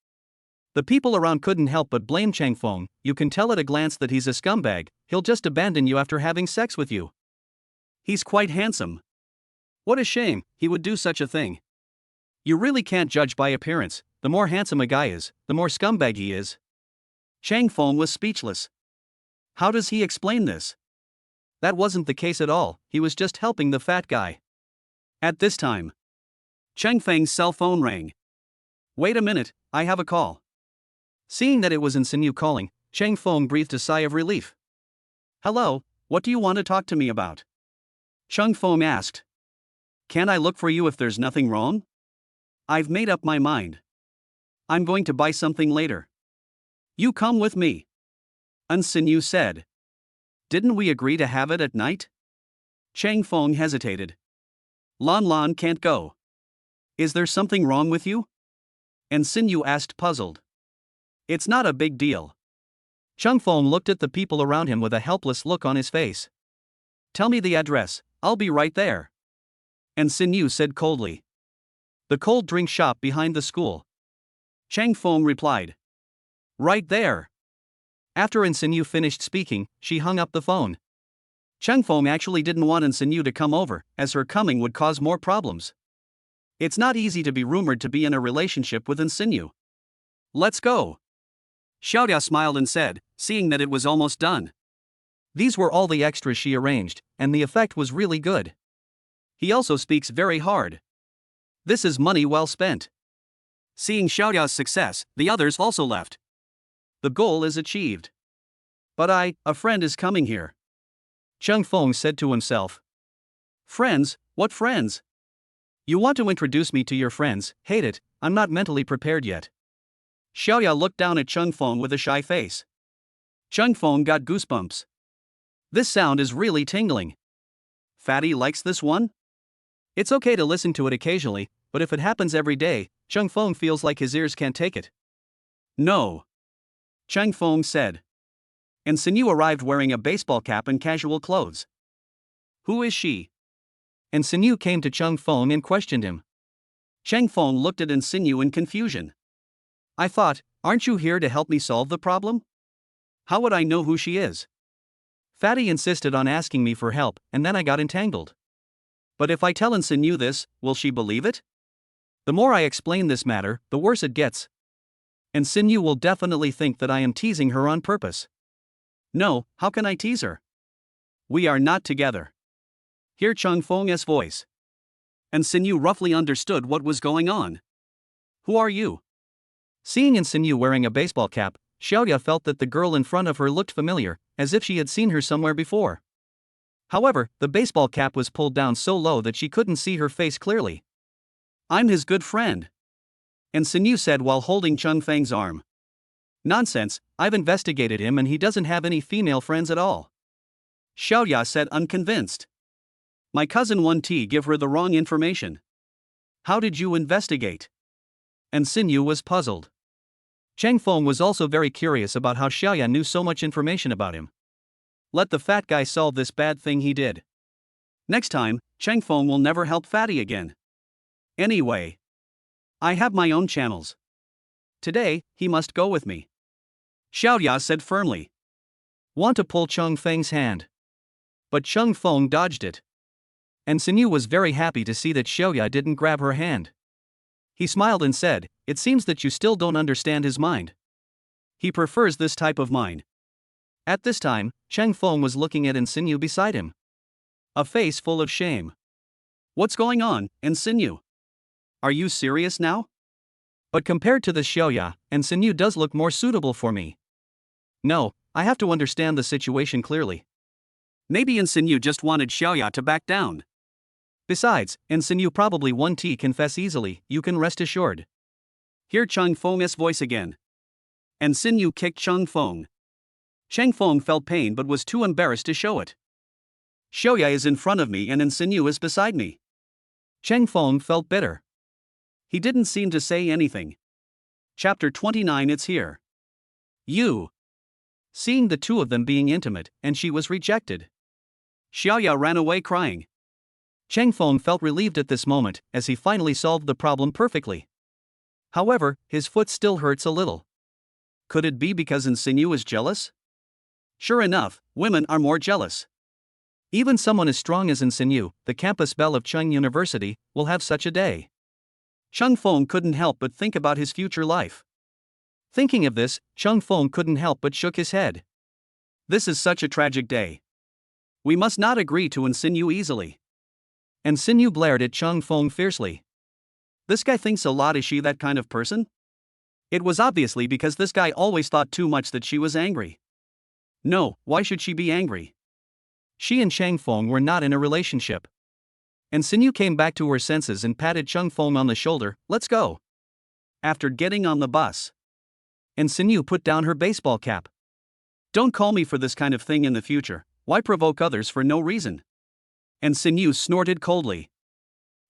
The people around couldn't help but blame Cheng Feng. You can tell at a glance that he's a scumbag. He'll just abandon you after having sex with you. He's quite handsome. What a shame, he would do such a thing. You really can't judge by appearance. The more handsome a guy is, the more scumbag he is. Cheng Feng was speechless. How does he explain this? That wasn't the case at all, he was just helping the fat guy. At this time, Cheng Feng's cell phone rang. Wait a minute, I have a call. Seeing that it was Insigne calling, Cheng Feng breathed a sigh of relief. Hello, what do you want to talk to me about? Cheng Feng asked. Can I look for you if there's nothing wrong? I've made up my mind. I'm going to buy something later. You come with me. Insigne said. Didn't we agree to have it at night? Cheng Feng hesitated. Lan can't go. Is there something wrong with you? Insigne asked, puzzled. It's not a big deal. Cheng Feng looked at the people around him with a helpless look on his face. Tell me the address, I'll be right there. Insigne said coldly. The cold drink shop behind the school. Cheng Feng replied. Right there. After Insigne finished speaking, she hung up the phone. Cheng Feng actually didn't want Insigne to come over, as her coming would cause more problems. It's not easy to be rumored to be in a relationship with Insigne. Let's go. Xiaoya smiled and said, seeing that it was almost done. These were all the extras she arranged, and the effect was really good. He also speaks very hard. This is money well spent. Seeing Xiaoya's success, the others also left. The goal is achieved. But a friend is coming here. Cheng Feng said to himself. Friends? What friends? You want to introduce me to your friends? Hate it, I'm not mentally prepared yet. Xiaoya looked down at Cheng Feng with a shy face. Cheng Feng got goosebumps. This sound is really tingling. Fatty likes this one? It's okay to listen to it occasionally, but if it happens every day, Cheng Feng feels like his ears can't take it. No. Cheng Feng said. Insigne arrived wearing a baseball cap and casual clothes. Who is she? Insigne came to Cheng Feng and questioned him. Cheng Feng looked at Insigne in confusion. I thought, aren't you here to help me solve the problem? How would I know who she is? Fatty insisted on asking me for help, and then I got entangled. But if I tell Insigne this, will she believe it? The more I explain this matter, the worse it gets. Insigne will definitely think that I am teasing her on purpose. No, how can I tease her? We are not together. Hear Cheng Feng's voice. Insigne roughly understood what was going on. Who are you? Seeing Insigne wearing a baseball cap, Xiaoya felt that the girl in front of her looked familiar, as if she had seen her somewhere before. However, the baseball cap was pulled down so low that she couldn't see her face clearly. I'm his good friend. Insigne said while holding Cheng Feng's arm. Nonsense, I've investigated him and he doesn't have any female friends at all. Xiaoya said unconvinced. My cousin 1T gave her the wrong information. How did you investigate? Insigne was puzzled. Cheng Feng was also very curious about how Xiaoya knew so much information about him. Let the fat guy solve this bad thing he did. Next time, Cheng Feng will never help Fatty again. Anyway, I have my own channels. Today, he must go with me. Xiaoya said firmly. Want to pull Cheng Feng's hand. But Cheng Feng dodged it. Insigne was very happy to see that Xiaoya didn't grab her hand. He smiled and said, it seems that you still don't understand his mind. He prefers this type of mine. At this time, Cheng Feng was looking at Insinyu beside him. A face full of shame. What's going on, Insinyu? Are you serious now? But compared to the Xiaoya, Insinyu does look more suitable for me. No, I have to understand the situation clearly. Maybe Insinyu just wanted Xiaoya to back down. Besides, Insinyu probably won't confess easily, you can rest assured. Hear Cheng Feng's voice again. Insinyu kicked Cheng Feng. Cheng Feng felt pain but was too embarrassed to show it. Xiaoya is in front of me and Insinyu is beside me. Cheng Feng felt bitter. He didn't seem to say anything. Chapter 29. It's here. You. Seeing the two of them being intimate, and she was rejected. Xiaoya ran away crying. Cheng Feng felt relieved at this moment, as he finally solved the problem perfectly. However, his foot still hurts a little. Could it be because Insinyu is jealous? Sure enough, women are more jealous. Even someone as strong as Insinyu, the campus belle of Cheng University, will have such a day. Cheng Feng couldn't help but think about his future life. Thinking of this, Cheng Feng couldn't help but shook his head. This is such a tragic day. We must not agree to Insinyu easily. Insinyu glared at Cheng Feng fiercely. This guy thinks a lot. Is she that kind of person? It was obviously because this guy always thought too much that she was angry. No, why should she be angry? She and Cheng Feng were not in a relationship. Insinyu came back to her senses and patted Cheng Feng on the shoulder. Let's go. After getting on the bus, Insinyu put down her baseball cap. Don't call me for this kind of thing in the future. Why provoke others for no reason? Insinyu snorted coldly.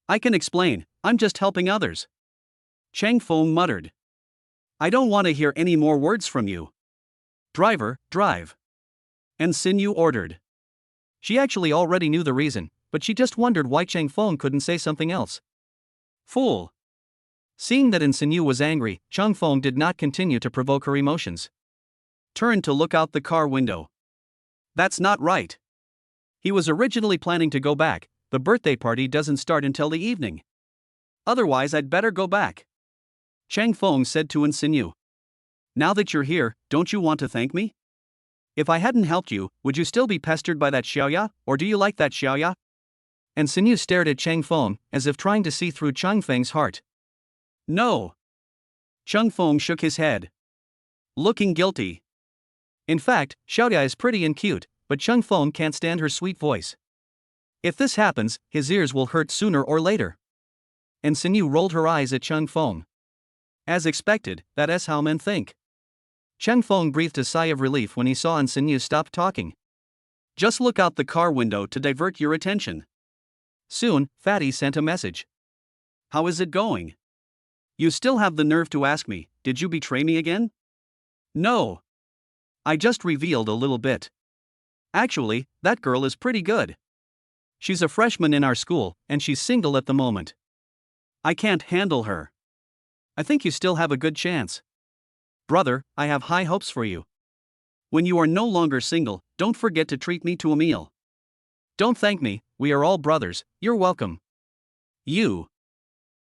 I can explain, I'm just helping others. Cheng Feng muttered. I don't want to hear any more words from you. Driver, drive. Insinyu ordered. She actually already knew the reason, but she just wondered why Cheng Feng couldn't say something else. Fool. Seeing that Insinyu was angry, Cheng Feng did not continue to provoke her emotions. Turned to look out the car window. That's not right. He was originally planning to go back. The birthday party doesn't start until the evening. Otherwise I'd better go back. Cheng Feng said to Insinyu. Now that you're here, don't you want to thank me? If I hadn't helped you, would you still be pestered by that Xiaoya, or do you like that Xiaoya? Insinyu stared at Cheng Feng, as if trying to see through Cheng Feng's heart. No. Cheng Feng shook his head. Looking guilty. In fact, Xiaoya is pretty and cute, but Cheng Feng can't stand her sweet voice. If this happens, his ears will hurt sooner or later. Insinyu rolled her eyes at Cheng Feng. As expected, that's how men think. Cheng Feng breathed a sigh of relief when he saw Insinyu stop talking. Just look out the car window to divert your attention. Soon, Fatty sent a message. How is it going? You still have the nerve to ask me, did you betray me again? No. I just revealed a little bit. Actually, that girl is pretty good. She's a freshman in our school, and she's single at the moment. I can't handle her. I think you still have a good chance. Brother, I have high hopes for you. When you are no longer single, don't forget to treat me to a meal. Don't thank me, we are all brothers, you're welcome. You.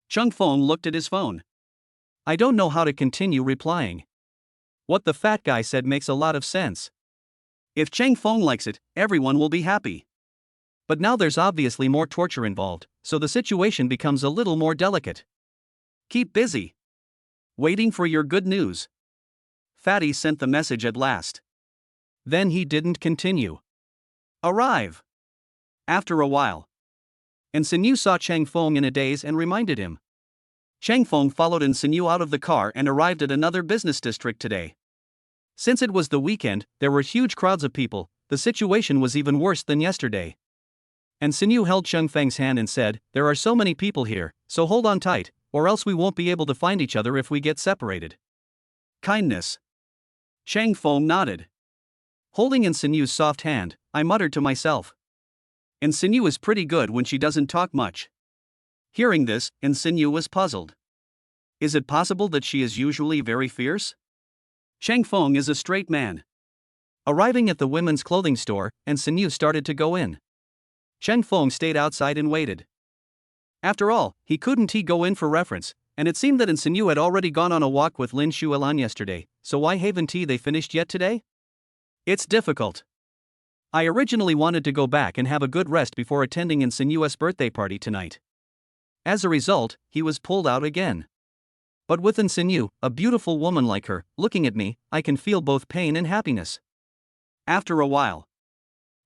Cheng Feng looked at his phone. I don't know how to continue replying. What the fat guy said makes a lot of sense. If Cheng Feng likes it, everyone will be happy. But now there's obviously more torture involved, so the situation becomes a little more delicate. Keep busy. Waiting for your good news. Fatty sent the message at last. Then he didn't continue. Arrive. After a while. Insinyu saw Cheng Feng in a daze and reminded him. Cheng Feng followed Insinyu out of the car and arrived at another business district today. Since it was the weekend, there were huge crowds of people. The situation was even worse than yesterday. Insinyu held Cheng Feng's hand and said, there are so many people here, so hold on tight, or else we won't be able to find each other if we get separated. Kindness. Cheng Feng nodded. Holding Insinyu's soft hand, I muttered to myself. Insinyu is pretty good when she doesn't talk much. Hearing this, Insinyu was puzzled. Is it possible that she is usually very fierce? Cheng Feng is a straight man. Arriving at the women's clothing store, Insinyu started to go in. Cheng Feng stayed outside and waited. After all, he couldn't go in for reference, And it seemed that Insigne had already gone on a walk with Lin Shuelan yesterday, so why haven't they finished yet today? It's difficult. I originally wanted to go back and have a good rest before attending Insigne's birthday party tonight. As a result, he was pulled out again. But with Insigne, a beautiful woman like her, looking at me, I can feel both pain and happiness. After a while,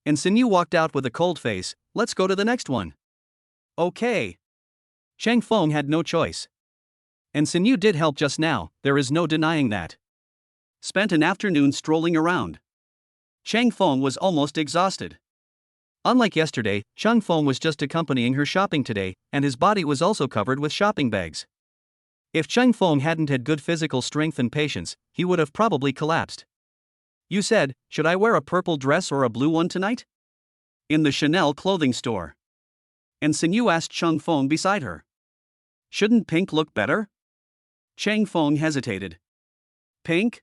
Insigne walked out with a cold face. Let's go to the next one. Okay. Chang Feng had no choice. Insigne did help just now, there is no denying that. Spent an afternoon strolling around. Chang Feng was almost exhausted. Unlike yesterday, Chang Feng was just accompanying her shopping today, and his body was also covered with shopping bags. If Chang Feng hadn't had good physical strength and patience, he would have probably collapsed. You said, should I wear a purple dress or a blue one tonight? In the Chanel clothing store. Insigne asked Chang Feng beside her. Shouldn't pink look better? Chang Feng hesitated. Pink?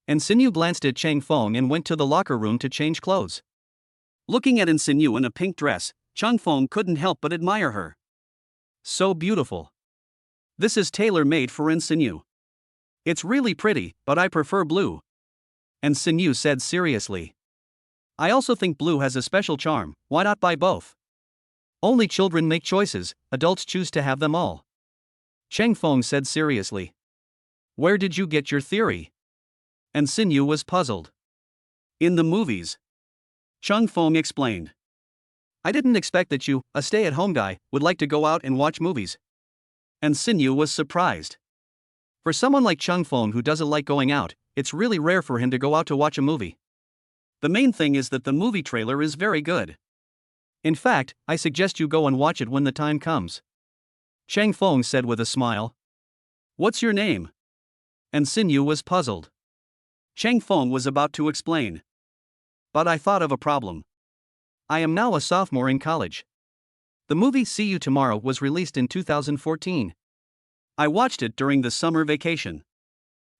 Insigne glanced at Chang Feng and went to the locker room to change clothes. Looking at Insigne in a pink dress, Chang Feng couldn't help but admire her. So beautiful. This is tailor-made for Insigne. It's really pretty, but I prefer blue. Insigne said seriously. I also think blue has a special charm, why not buy both? Only children make choices, adults choose to have them all. Chang Feng said seriously. Where did you get your theory? Insigne was puzzled. In the movies. Chang Feng explained. I didn't expect that you, a stay-at-home guy, would like to go out and watch movies. Insigne was surprised. For someone like Chang Feng who doesn't like going out, it's really rare for him to go out to watch a movie. The main thing is that the movie trailer is very good. In fact, I suggest you go and watch it when the time comes. Chang Feng said with a smile. What's your name? Insigne was puzzled. Chang Feng was about to explain. But I thought of a problem. I am now a sophomore in college. The movie See You Tomorrow was released in 2014. I watched it during the summer vacation.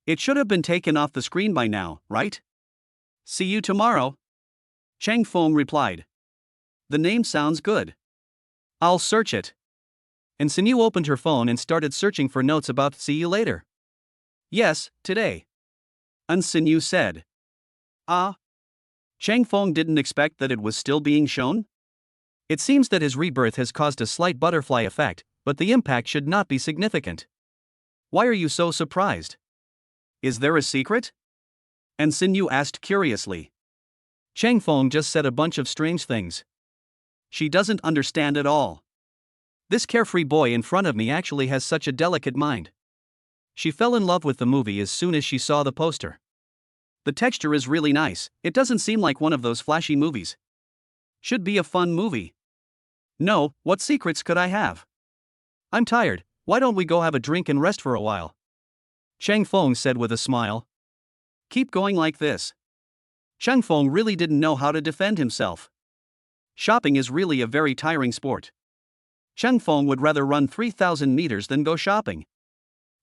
It should have been taken off the screen by now, right? See you tomorrow. Chang Feng replied. The name sounds good. I'll search it. Insigne opened her phone and started searching for notes about See You Later. Yes, today. Insigne said. Ah. Chang Feng didn't expect that it was still being shown? It seems that his rebirth has caused a slight butterfly effect, but the impact should not be significant. Why are you so surprised? Is there a secret? Insigne asked curiously. Chang Feng just said a bunch of strange things. She doesn't understand at all. This carefree boy in front of me actually has such a delicate mind. She fell in love with the movie as soon as she saw the poster. The texture is really nice, it doesn't seem like one of those flashy movies. Should be a fun movie. No, what secrets could I have? I'm tired, why don't we go have a drink and rest for a while? Chang Feng said with a smile. Keep going like this. Chang Feng really didn't know how to defend himself. Shopping is really a very tiring sport. Chang Feng would rather run 3,000 meters than go shopping.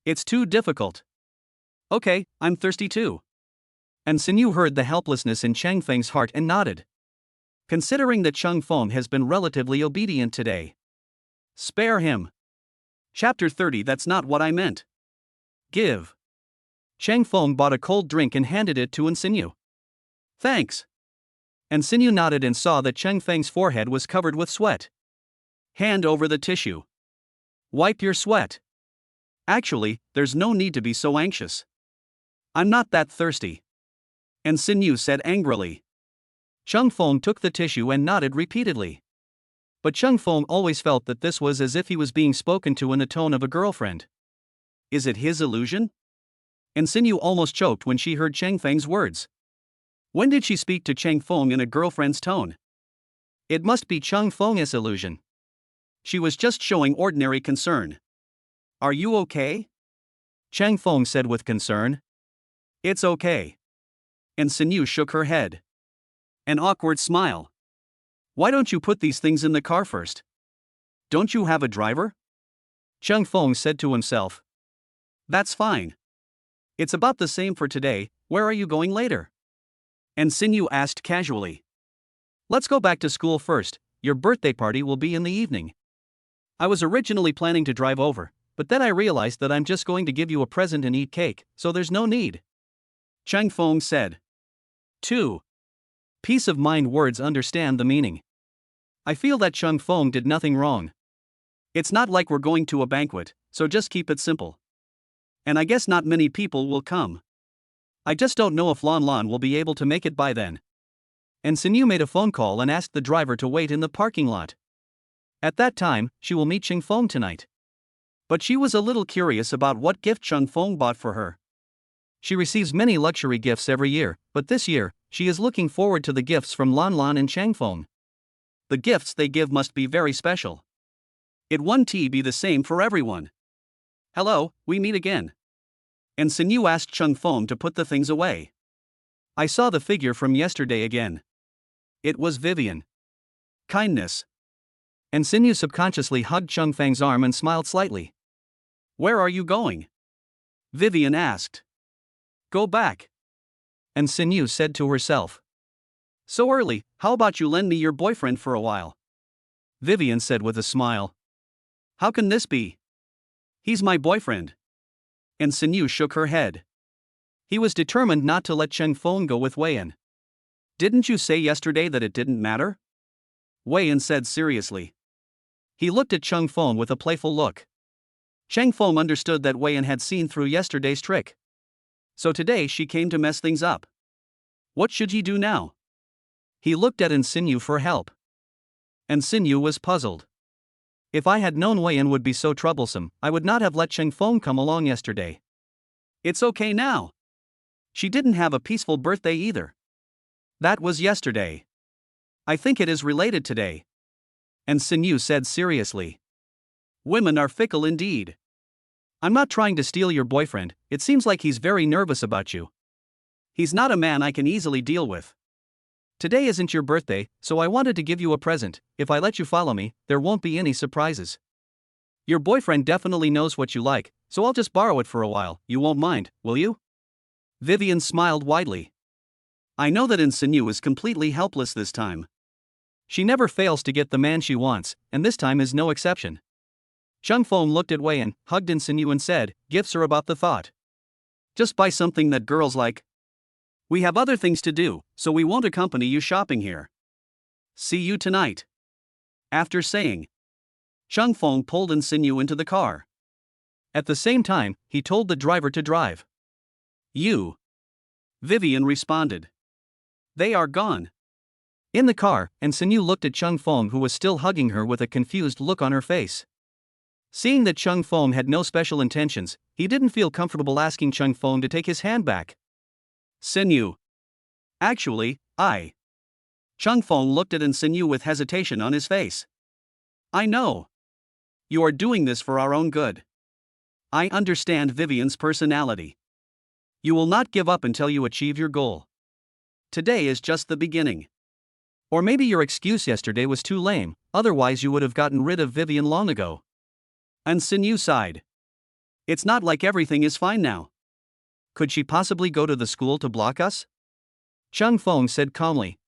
It's too difficult. Okay, I'm thirsty too. Insigne heard the helplessness in Chang Feng's heart and nodded. Considering that Chang Feng has been relatively obedient today. Spare him. Chapter 30. That's not what I meant. Give. Chang Feng bought a cold drink and handed it to Insigne. Thanks. Insigne nodded and saw that Chang Feng's forehead was covered with sweat. Hand over the tissue. Wipe your sweat. Actually, there's no need to be so anxious. I'm not that thirsty. Insigne said angrily. Chang Feng took the tissue and nodded repeatedly. But Chang Feng always felt that this was as if he was being spoken to in the tone of a girlfriend. Is it his illusion? Insigne almost choked when she heard Chang Feng's words. When did she speak to Chang Feng in a girlfriend's tone? It must be Chang Feng's illusion. She was just showing ordinary concern. Are you okay? Chang Feng said with concern. It's okay. Insigne shook her head. An awkward smile. Why don't you put these things in the car first? Don't you have a driver? Chang Feng said to himself. That's fine. It's about the same for today, where are you going later? Insigne asked casually. Let's go back to school first, your birthday party will be in the evening. I was originally planning to drive over, but then I realized that I'm just going to give you a present and eat cake, so there's no need. Chang Feng said. 2. Peace of mind words understand the meaning. I feel that Chang Feng did nothing wrong. It's not like we're going to a banquet, so just keep it simple. And I guess not many people will come. I just don't know if Lan Lan will be able to make it by then. And Sinyu made a phone call and asked the driver to wait in the parking lot. At that time, she will meet Chang Feng tonight. But she was a little curious about what gift Chang Feng bought for her. She receives many luxury gifts every year, but this year, she is looking forward to the gifts from Lan Lan and Chang Feng. The gifts they give must be very special. It won't be the same for everyone. Hello, we meet again. And Sinyu asked Chang Feng to put the things away. I saw the figure from yesterday again. It was Vivian. Kindness. And Sinyu subconsciously hugged Chang Feng's arm and smiled slightly. Where are you going? Vivian asked. Go back. And Sinyu said to herself. So early, how about you lend me your boyfriend for a while? Vivian said with a smile. How can this be? He's my boyfriend. And Sinyu shook her head. He was determined not to let Chang Feng go with Weiyan. Didn't you say yesterday that it didn't matter? Weiyan said seriously. He looked at Chang Feng with a playful look. Chang Feng understood that Weiyan had seen through yesterday's trick. So today she came to mess things up. What should he do now? He looked at Sinyu for help. And Sinyu was puzzled. If I had known Weiyan would be so troublesome, I would not have let Chang Feng come along yesterday. It's okay now. She didn't have a peaceful birthday either. That was yesterday. I think it is related today. And Sinyu said seriously. Women are fickle indeed. I'm not trying to steal your boyfriend, it seems like he's very nervous about you. He's not a man I can easily deal with. Today isn't your birthday, so I wanted to give you a present. If I let you follow me, there won't be any surprises. Your boyfriend definitely knows what you like, so I'll just borrow it for a while. You won't mind, will you? Vivian smiled widely. I know that Sinyu is completely helpless this time. She never fails to get the man she wants, and this time is no exception. Chang Feng looked at Weiyan, hugged Sinyu and said, gifts are about the thought. Just buy something that girls like. We have other things to do, so we won't accompany you shopping here. See you tonight. After saying, Chang Feng pulled Sinyu into the car. At the same time, he told the driver to drive. You. Vivian responded. They are gone. In the car, Sinyu looked at Chang Feng, who was still hugging her with a confused look on her face. Seeing that Chang Feng had no special intentions, he didn't feel comfortable asking Chang Feng to take his hand back. Sinyu. Actually, Chang Feng looked at Sinyu with hesitation on his face. I know. You are doing this for our own good. I understand Vivian's personality. You will not give up until you achieve your goal. Today is just the beginning. Or maybe your excuse yesterday was too lame, otherwise you would have gotten rid of Vivian long ago. And Sinyu sighed. It's not like everything is fine now. Could she possibly go to the school to block us? Chang Feng said calmly.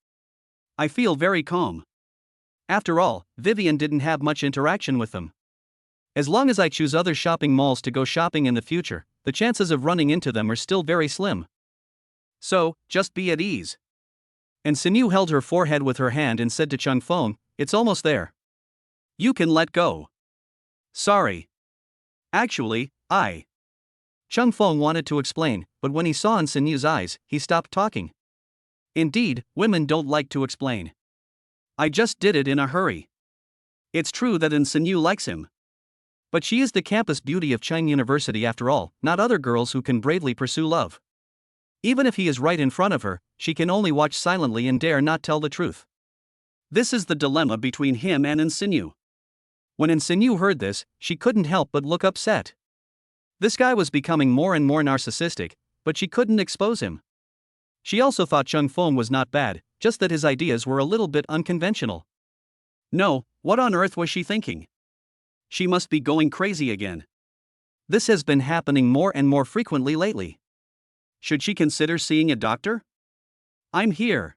I feel very calm. After all, Vivian didn't have much interaction with them. As long as I choose other shopping malls to go shopping in the future, the chances of running into them are still very slim. So, just be at ease. And Sinyu held her forehead with her hand and said to Chang Feng, it's almost there. You can let go. Sorry. Actually, Chang Feng wanted to explain, but when he saw in Sinyu's eyes, he stopped talking. Indeed, women don't like to explain. I just did it in a hurry. It's true that Sinyu likes him. But she is the campus beauty of Chang University after all, not other girls who can bravely pursue love. Even if he is right in front of her, she can only watch silently and dare not tell the truth. This is the dilemma between him and Sinyu. When Sinyu heard this, she couldn't help but look upset. This guy was becoming more and more narcissistic, but she couldn't expose him. She also thought Chang Feng was not bad, just that his ideas were a little bit unconventional. No, what on earth was she thinking? She must be going crazy again. This has been happening more and more frequently lately. Should she consider seeing a doctor? I'm here.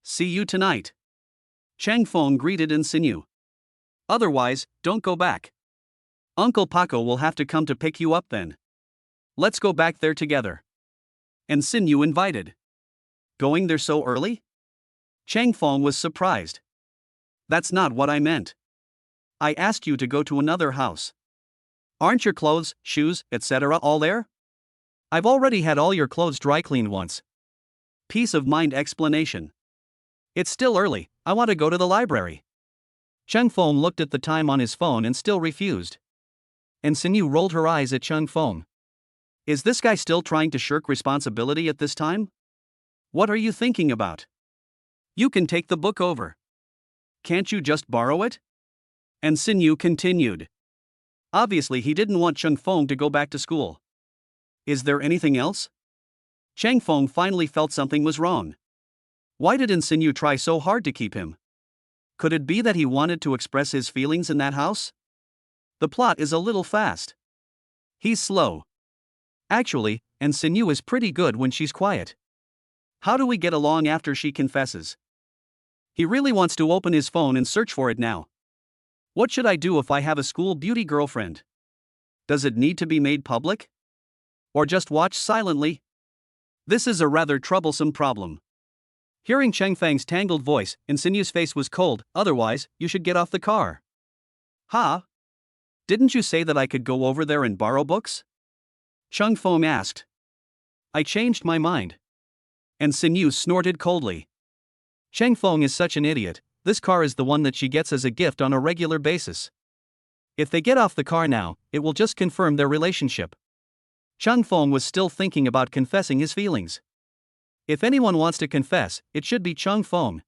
See you tonight. Chang Feng greeted Sinyu. Otherwise, don't go back. Uncle Paco will have to come to pick you up then. Let's go back there together. And Sinyu invited. Going there so early? Chang Feng was surprised. That's not what I meant. I asked you to go to another house. Aren't your clothes, shoes, etc. all there? I've already had all your clothes dry cleaned once. Peace of mind explanation. It's still early, I want to go to the library. Chang Feng looked at the time on his phone and still refused. And Sinyu rolled her eyes at Chang Feng. Is this guy still trying to shirk responsibility at this time? What are you thinking about? You can take the book over. Can't you just borrow it? And Sinyu continued. Obviously he didn't want Chang Feng to go back to school. Is there anything else? Chang Feng finally felt something was wrong. Why didn't Sinyu try so hard to keep him? Could it be that he wanted to express his feelings in that house? The plot is a little fast. He's slow. Actually, and Sinyu is pretty good when she's quiet. How do we get along after she confesses? He really wants to open his phone and search for it now. What should I do if I have a school beauty girlfriend? Does it need to be made public? Or just watch silently? This is a rather troublesome problem. Hearing Chang Feng's tangled voice, and Sinyu's face was cold. Otherwise, you should get off the car. Huh? Didn't you say that I could go over there and borrow books? Chang Feng asked. I changed my mind. And Sinyu snorted coldly. Chang Feng is such an idiot. This car is the one that she gets as a gift on a regular basis. If they get off the car now, it will just confirm their relationship. Chang Feng was still thinking about confessing his feelings. If anyone wants to confess, it should be Chang Feng.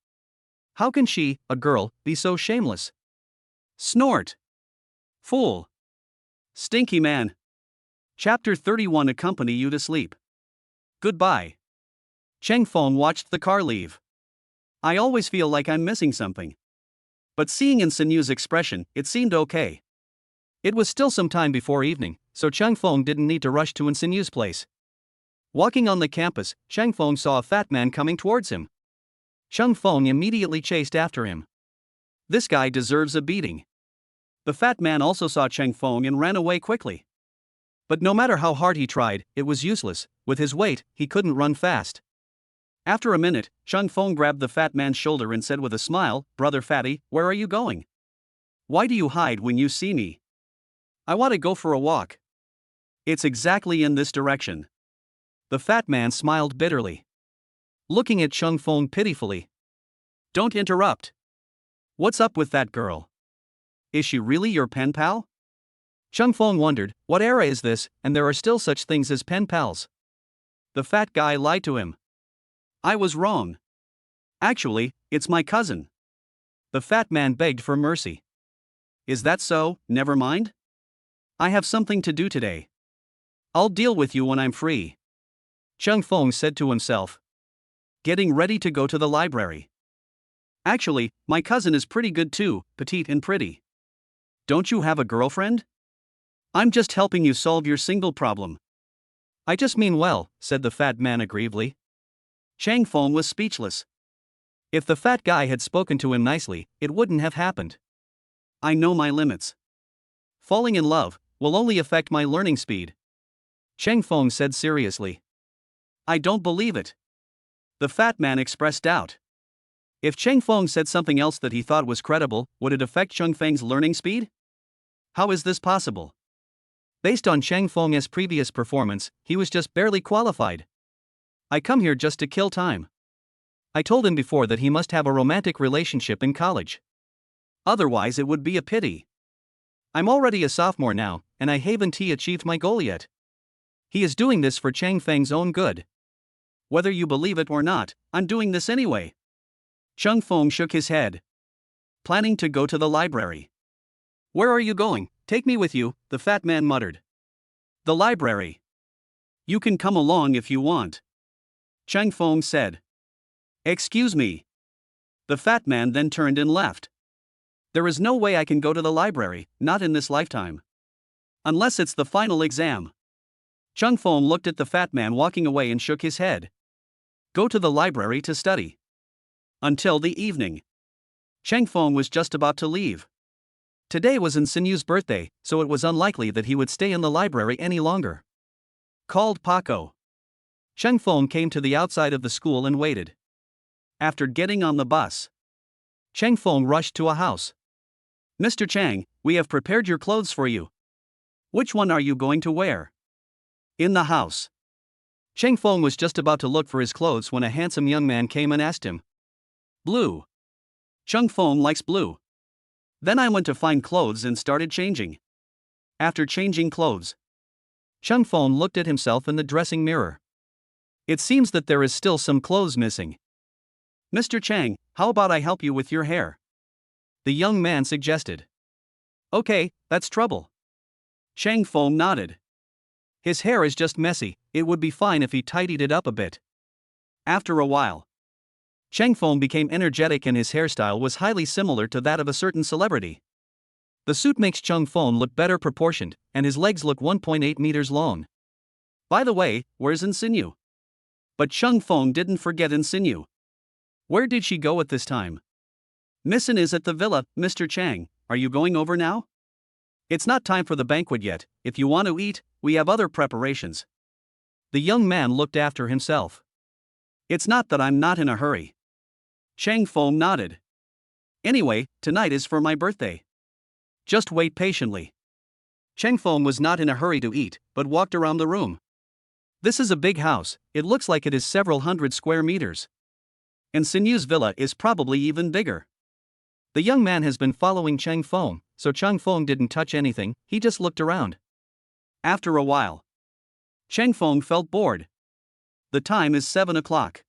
How can she, a girl, be so shameless? Snort. Fool. Stinky man. Chapter 31 Accompany you to sleep. Goodbye. Chang Feng watched the car leave. I always feel like I'm missing something. But seeing in Sinyu's expression, it seemed okay. It was still some time before evening, so Chang Feng didn't need to rush to Sinyu's place. Walking on the campus, Chang Feng saw a fat man coming towards him. Chang Feng immediately chased after him. This guy deserves a beating. The fat man also saw Chang Feng and ran away quickly. But no matter how hard he tried, it was useless. With his weight, he couldn't run fast. After a minute, Chang Feng grabbed the fat man's shoulder and said with a smile, "Brother Fatty, where are you going? Why do you hide when you see me? I want to go for a walk." "It's exactly in this direction." The fat man smiled bitterly, looking at Chang Feng pitifully. "Don't interrupt. What's up with that girl? Is she really your pen pal?" Chang Feng wondered, what era is this, and there are still such things as pen pals? The fat guy lied to him. "I was wrong. Actually, it's my cousin." The fat man begged for mercy. "Is that so? Never mind. I have something to do today. I'll deal with you when I'm free." Chang Feng said to himself, getting ready to go to the library. "Actually, my cousin is pretty good too, petite and pretty. Don't you have a girlfriend? I'm just helping you solve your single problem." "I just mean well," said the fat man aggrievedly. Chang Feng was speechless. If the fat guy had spoken to him nicely, it wouldn't have happened. "I know my limits. Falling in love will only affect my learning speed," Chang Feng said seriously. "I don't believe it." The fat man expressed doubt. If Chang Feng said something else that he thought was credible, would it affect Chang Feng's learning speed? How is this possible? Based on Chang Feng's previous performance, he was just barely qualified. "I come here just to kill time. I told him before that he must have a romantic relationship in college. Otherwise it would be a pity. I'm already a sophomore now, and I haven't achieved my goal yet. He is doing this for Chang Feng's own good. Whether you believe it or not, I'm doing this anyway." Chang Feng shook his head. "Planning to go to the library." "Where are you going? Take me with you," the fat man muttered. "The library. You can come along if you want," Chang Feng said. "Excuse me." The fat man then turned and left. "There is no way I can go to the library, not in this lifetime. Unless it's the final exam." Chang Feng looked at the fat man walking away and shook his head. "Go to the library to study. Until the evening." Chang Feng was just about to leave. Today was Insinu's birthday, so it was unlikely that he would stay in the library any longer. Called Paco. Cheng Feng came to the outside of the school and waited. After getting on the bus, Cheng Feng rushed to a house. Mr. Chang, we have prepared your clothes for you. Which one are you going to wear? In the house. Cheng Feng was just about to look for his clothes when a handsome young man came and asked him. Blue. Cheng Feng likes blue. Then I went to find clothes and started changing. After changing clothes, Cheng Feng looked at himself in the dressing mirror. It seems that there is still some clothes missing. Mr. Chang, how about I help you with your hair? The young man suggested. Okay, that's trouble. Cheng Feng nodded. His hair is just messy, it would be fine if he tidied it up a bit. After a while, Cheng Feng became energetic and his hairstyle was highly similar to that of a certain celebrity. The suit makes Cheng Feng look better proportioned, and his legs look 1.8 meters long. By the way, where's Insinu? But Cheng Feng didn't forget Insinu. Where did she go at this time? Missin is at the villa, Mr. Chang, are you going over now? It's not time for the banquet yet, if you want to eat, we have other preparations. The young man looked after himself. It's not that I'm not in a hurry. Cheng Feng nodded. Anyway, tonight is for my birthday. Just wait patiently. Cheng Feng was not in a hurry to eat, but walked around the room. This is a big house, it looks like it is several hundred square meters. And Sinu's villa is probably even bigger. The young man has been following Cheng Feng, so Cheng Feng didn't touch anything, he just looked around. After a while, Cheng Feng felt bored. The time is 7 o'clock.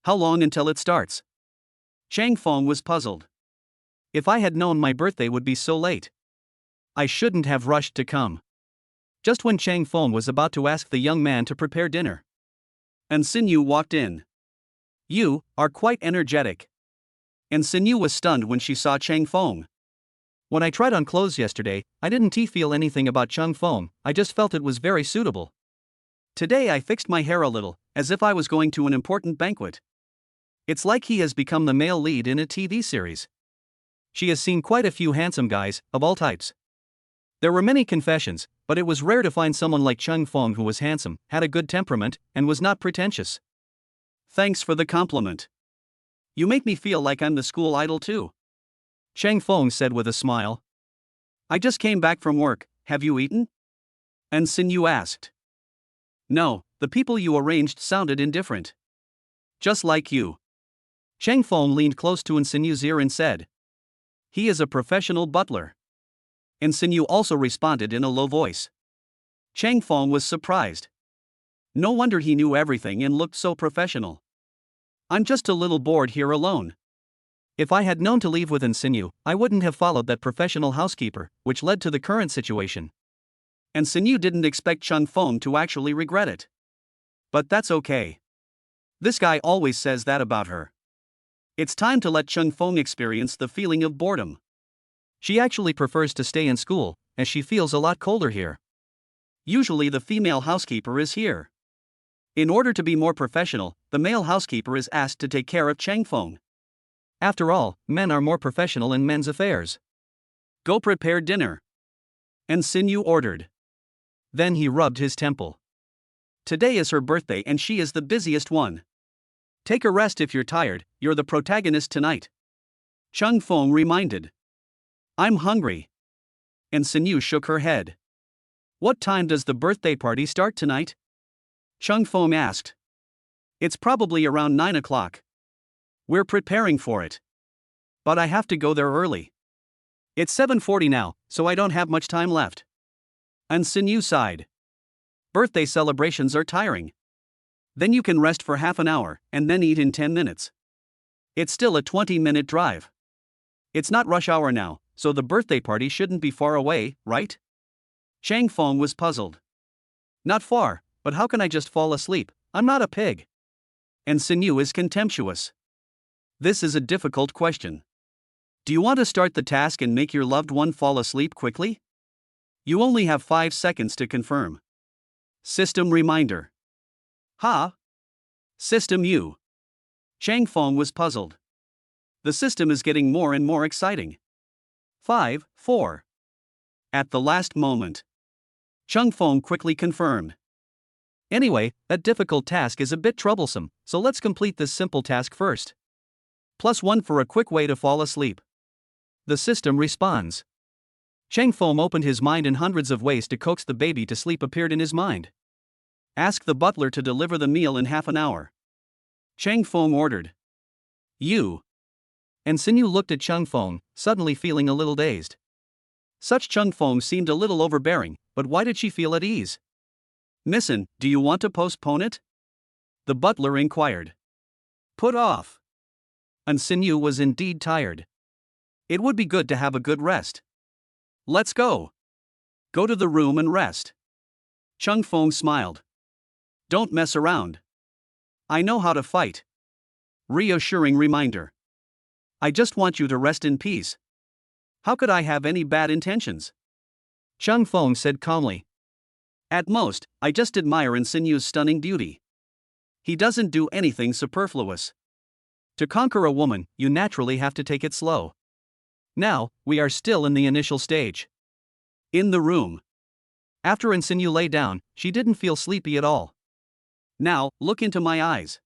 How long until it starts? Cheng Feng was puzzled. If I had known my birthday would be so late, I shouldn't have rushed to come. Just when Cheng Feng was about to ask the young man to prepare dinner, and Sinu walked in. You are quite energetic. And Sinu was stunned when she saw Cheng Feng. When I tried on clothes yesterday, I didn't feel anything about Cheng Feng, I just felt it was very suitable. Today I fixed my hair a little, as if I was going to an important banquet. It's like he has become the male lead in a TV series. She has seen quite a few handsome guys, of all types. There were many confessions, but it was rare to find someone like Cheng Feng who was handsome, had a good temperament, and was not pretentious. Thanks for the compliment. You make me feel like I'm the school idol too. Cheng Feng said with a smile. I just came back from work, have you eaten? And Sinu asked. No, the people you arranged sounded indifferent. Just like you. Cheng Feng leaned close to Insinu's ear and said. He is a professional butler. Insinu also responded in a low voice. Cheng Feng was surprised. No wonder he knew everything and looked so professional. I'm just a little bored here alone. If I had known to leave with Insinu, I wouldn't have followed that professional housekeeper, which led to the current situation. And Sinu didn't expect Cheng Feng to actually regret it. But that's okay. This guy always says that about her. It's time to let Cheng Feng experience the feeling of boredom. She actually prefers to stay in school, as she feels a lot colder here. Usually the female housekeeper is here. In order to be more professional, the male housekeeper is asked to take care of Cheng Feng. After all, men are more professional in men's affairs. Go prepare dinner. And Sinu ordered. Then he rubbed his temple. Today is her birthday and she is the busiest one. Take a rest if you're tired, you're the protagonist tonight. Cheng Feng reminded. I'm hungry. And Sinu shook her head. What time does the birthday party start tonight? Cheng Feng asked. It's probably around 9 o'clock. We're preparing for it. But I have to go there early. It's 7:40 now, so I don't have much time left. And Sinu sighed. Birthday celebrations are tiring. Then you can rest for half an hour, and then eat in 10 minutes. It's still a 20-minute drive. It's not rush hour now, so the birthday party shouldn't be far away, right? Cheng Feng was puzzled. Not far, but how can I just fall asleep? I'm not a pig. And Sinu is contemptuous. This is a difficult question. Do you want to start the task and make your loved one fall asleep quickly? You only have 5 seconds to confirm. System reminder. Ha? System U. Cheng Feng was puzzled. The system is getting more and more exciting. 5, 4. At the last moment. Cheng Feng quickly confirmed. Anyway, that difficult task is a bit troublesome, so let's complete this simple task first. +1 for a quick way to fall asleep. The system responds. Cheng Feng opened his mind and hundreds of ways to coax the baby to sleep appeared in his mind. Ask the butler to deliver the meal in half an hour. Cheng Feng ordered. You. And Sinyu looked at Cheng Feng, suddenly feeling a little dazed. Such Cheng Feng seemed a little overbearing, but why did she feel at ease? Missin, do you want to postpone it? The butler inquired. Put off. And Sinyu was indeed tired. It would be good to have a good rest. Let's go. Go to the room and rest. Cheng Feng smiled. Don't mess around. I know how to fight. Reassuring reminder. I just want you to rest in peace. How could I have any bad intentions? Cheng Feng said calmly. At most, I just admire Sinyu's stunning beauty. He doesn't do anything superfluous. To conquer a woman, you naturally have to take it slow. Now, we are still in the initial stage. In the room. After Sinyu lay down, she didn't feel sleepy at all. Now, look into my eyes.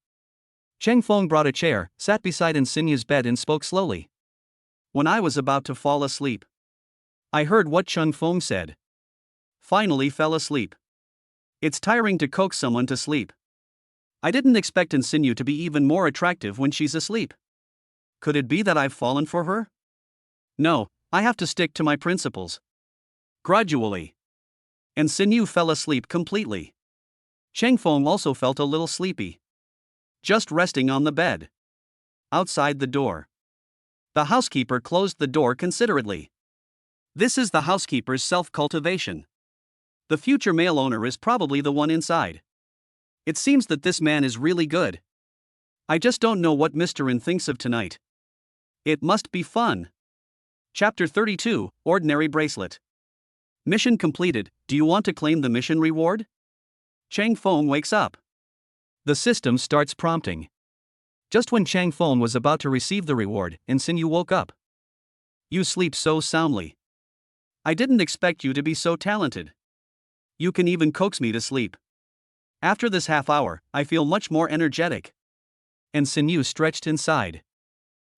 Cheng Feng brought a chair, sat beside Sinyu's bed and spoke slowly. When I was about to fall asleep, I heard what Cheng Feng said. Finally fell asleep. It's tiring to coax someone to sleep. I didn't expect Sinyu to be even more attractive when she's asleep. Could it be that I've fallen for her? No, I have to stick to my principles. Gradually. Sinyu fell asleep completely. Cheng Feng also felt a little sleepy. Just resting on the bed. Outside the door. The housekeeper closed the door considerately. This is the housekeeper's self-cultivation. The future male owner is probably the one inside. It seems that this man is really good. I just don't know what Mr. In thinks of tonight. It must be fun. Chapter 32, Ordinary Bracelet. Mission completed. Do you want to claim the mission reward? Cheng Feng wakes up. The system starts prompting. Just when Cheng Feng was about to receive the reward, Sinyu woke up. You sleep so soundly. I didn't expect you to be so talented. You can even coax me to sleep. After this half hour, I feel much more energetic. Sinyu stretched inside.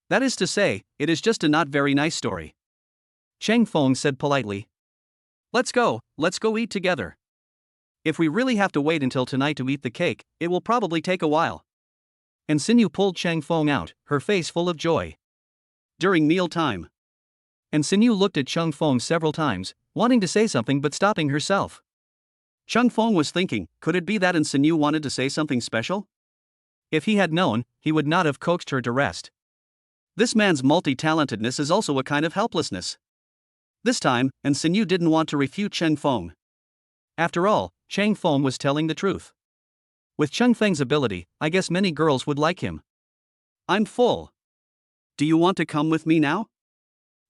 That is to say, it is just a not very nice story. Cheng Feng said politely. Let's go eat together. If we really have to wait until tonight to eat the cake, it will probably take a while. Sinyu pulled Cheng Feng out, her face full of joy. During meal time. Sinyu looked at Cheng Feng several times, wanting to say something but stopping herself. Cheng Feng was thinking, could it be that Sinyu wanted to say something special? If he had known, he would not have coaxed her to rest. This man's multi-talentedness is also a kind of helplessness. This time, Sinyu didn't want to refute Cheng Feng. After all, Cheng Feng was telling the truth. With Cheng Feng's ability, I guess many girls would like him. I'm full. Do you want to come with me now?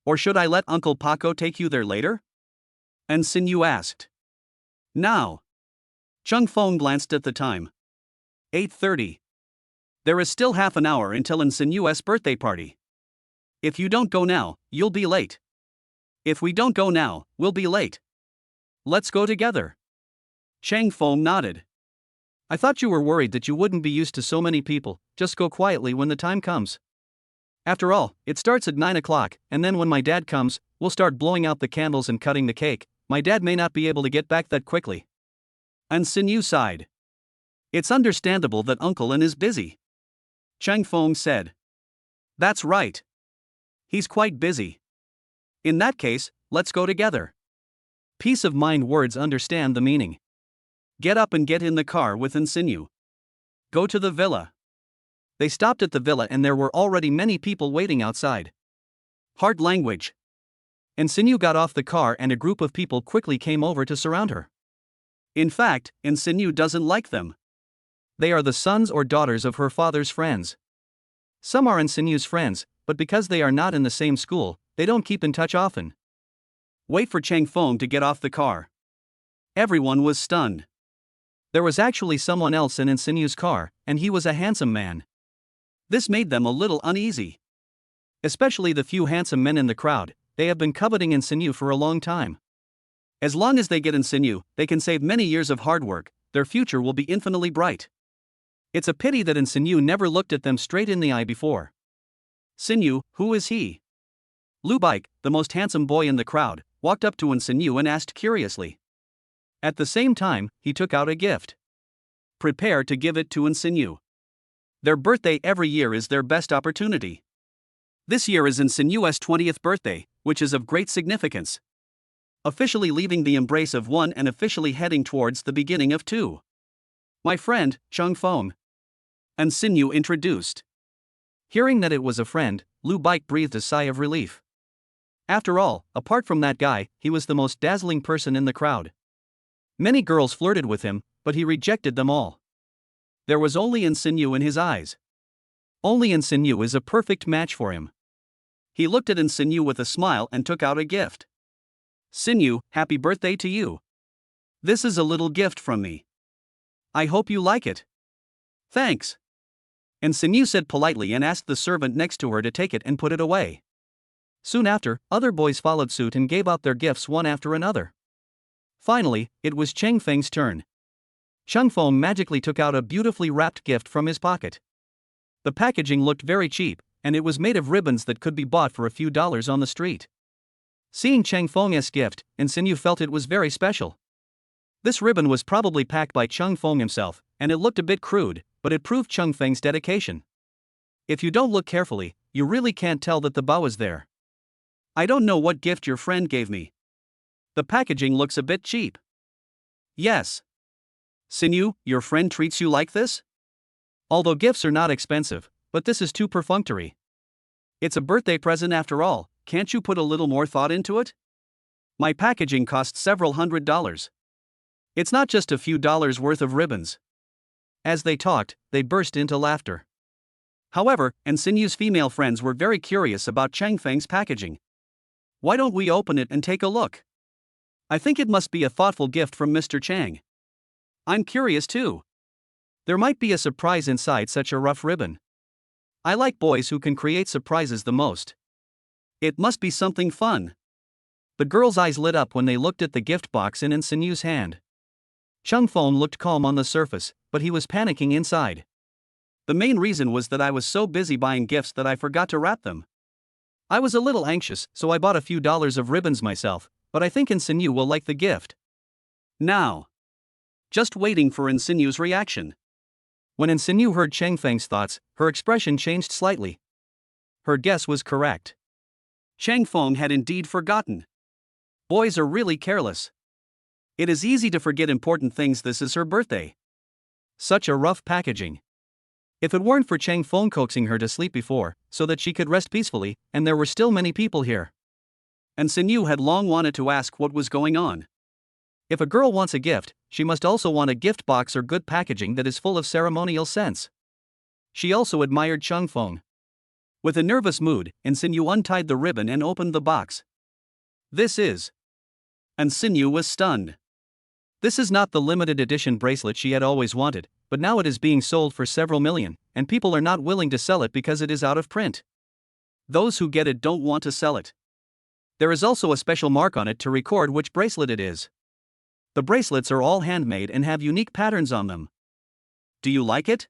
Or should I let Uncle Paco take you there later? Sinyu asked. Now. Cheng Feng glanced at the time. 8:30. There is still half an hour until Sinyu's birthday party. If you don't go now, you'll be late. If we don't go now, we'll be late. Let's go together. Cheng Feng nodded. I thought you were worried that you wouldn't be used to so many people. Just go quietly when the time comes. After all, it starts at 9 o'clock, and then when my dad comes, we'll start blowing out the candles and cutting the cake. My dad may not be able to get back that quickly. Sinyu sighed. It's understandable that Uncle is busy. Cheng Feng said. That's right. He's quite busy. In that case, let's go together. Peace of mind words understand the meaning. Get up and get in the car with Sinyu. Go to the villa. They stopped at the villa and there were already many people waiting outside. Hard language. Sinyu got off the car and a group of people quickly came over to surround her. In fact, Sinyu doesn't like them. They are the sons or daughters of her father's friends. Some are Sinyu's friends, but because they are not in the same school, they don't keep in touch often. Wait for Cheng Feng to get off the car. Everyone was stunned. There was actually someone else in Sinyu's car, and he was a handsome man. This made them a little uneasy. Especially the few handsome men in the crowd, they have been coveting Insinue for a long time. As long as they get Insinue, they can save many years of hard work, their future will be infinitely bright. It's a pity that Insinue never looked at them straight in the eye before. Sinue, who is he? Lubike, the most handsome boy in the crowd, walked up to Insinue and asked curiously. At the same time, he took out a gift. Prepare to give it to Insinue. Their birthday every year is their best opportunity. This year is Insinue's 20th birthday, which is of great significance. Officially leaving the embrace of one and officially heading towards the beginning of two. My friend, Chung Fong. Insinue introduced. Hearing that it was a friend, Lubike breathed a sigh of relief. After all, apart from that guy, he was the most dazzling person in the crowd. Many girls flirted with him, but he rejected them all. There was only Insinue in his eyes. Only Insinue is a perfect match for him. He looked at Insinue with a smile and took out a gift. Sinue, happy birthday to you. This is a little gift from me. I hope you like it. Thanks. Insinue said politely and asked the servant next to her to take it and put it away. Soon after, other boys followed suit and gave out their gifts one after another. Finally, it was Cheng Feng's turn. Chung Feng magically took out a beautifully wrapped gift from his pocket. The packaging looked very cheap, and it was made of ribbons that could be bought for a few dollars on the street. Seeing Cheng Feng's gift, Insinue felt it was very special. This ribbon was probably packed by Chung Feng himself, and it looked a bit crude, but it proved Chung Feng's dedication. If you don't look carefully, you really can't tell that the bow is there. I don't know what gift your friend gave me. The packaging looks a bit cheap. Yes. Sinue, your friend treats you like this? Although gifts are not expensive, but this is too perfunctory. It's a birthday present after all, can't you put a little more thought into it? My packaging cost several $100s. It's not just a few dollars worth of ribbons. As they talked, they burst into laughter. However, Insinue's female friends were very curious about Cheng Feng's packaging. Why don't we open it and take a look? I think it must be a thoughtful gift from Mr. Chang. I'm curious too. There might be a surprise inside such a rough ribbon. I like boys who can create surprises the most. It must be something fun. The girls' eyes lit up when they looked at the gift box in Insinue's hand. Chung Feng looked calm on the surface, but he was panicking inside. The main reason was that I was so busy buying gifts that I forgot to wrap them. I was a little anxious, so I bought a few dollars of ribbons myself, but I think Insinue will like the gift. Now. Just waiting for Insinue's reaction. When Insinue heard Cheng Feng's thoughts, her expression changed slightly. Her guess was correct. Cheng Feng had indeed forgotten. Boys are really careless. It is easy to forget important things. This is her birthday. Such a rough packaging. If it weren't for Cheng Feng coaxing her to sleep before, so that she could rest peacefully, and there were still many people here. Insinue had long wanted to ask what was going on. If a girl wants a gift, she must also want a gift box or good packaging that is full of ceremonial sense. She also admired Chung Feng. With a nervous mood, Insinue untied the ribbon and opened the box. This is. Insinue was stunned. This is not the limited edition bracelet she had always wanted, but now it is being sold for several million, and people are not willing to sell it because it is out of print. Those who get it don't want to sell it. There is also a special mark on it to record which bracelet it is. The bracelets are all handmade and have unique patterns on them. Do you like it?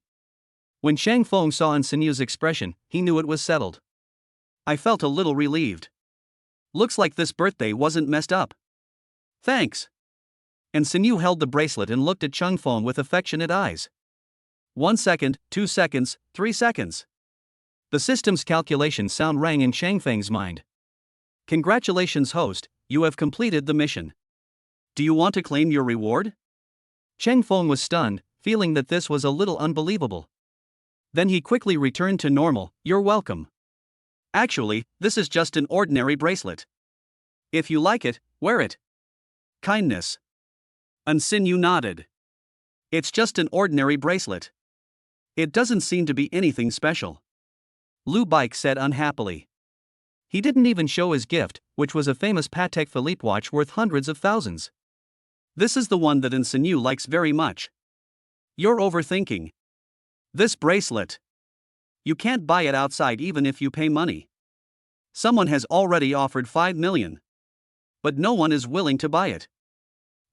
When Cheng Feng saw Insinue's expression, he knew it was settled. I felt a little relieved. Looks like this birthday wasn't messed up. Thanks. Insinue held the bracelet and looked at Chung Feng with affectionate eyes. 1 second, 2 seconds, 3 seconds. The system's calculation sound rang in Cheng Feng's mind. Congratulations, host, you have completed the mission. Do you want to claim your reward? Cheng Feng was stunned, feeling that this was a little unbelievable. Then he quickly returned to normal. You're welcome. Actually, this is just an ordinary bracelet. If you like it, wear it. Kindness. Insinue nodded. It's just an ordinary bracelet. It doesn't seem to be anything special. Lubike said unhappily. He didn't even show his gift, which was a famous Patek Philippe watch worth hundreds of thousands. This is the one that Insinue likes very much. You're overthinking. This bracelet. You can't buy it outside even if you pay money. Someone has already offered 5 million. But no one is willing to buy it.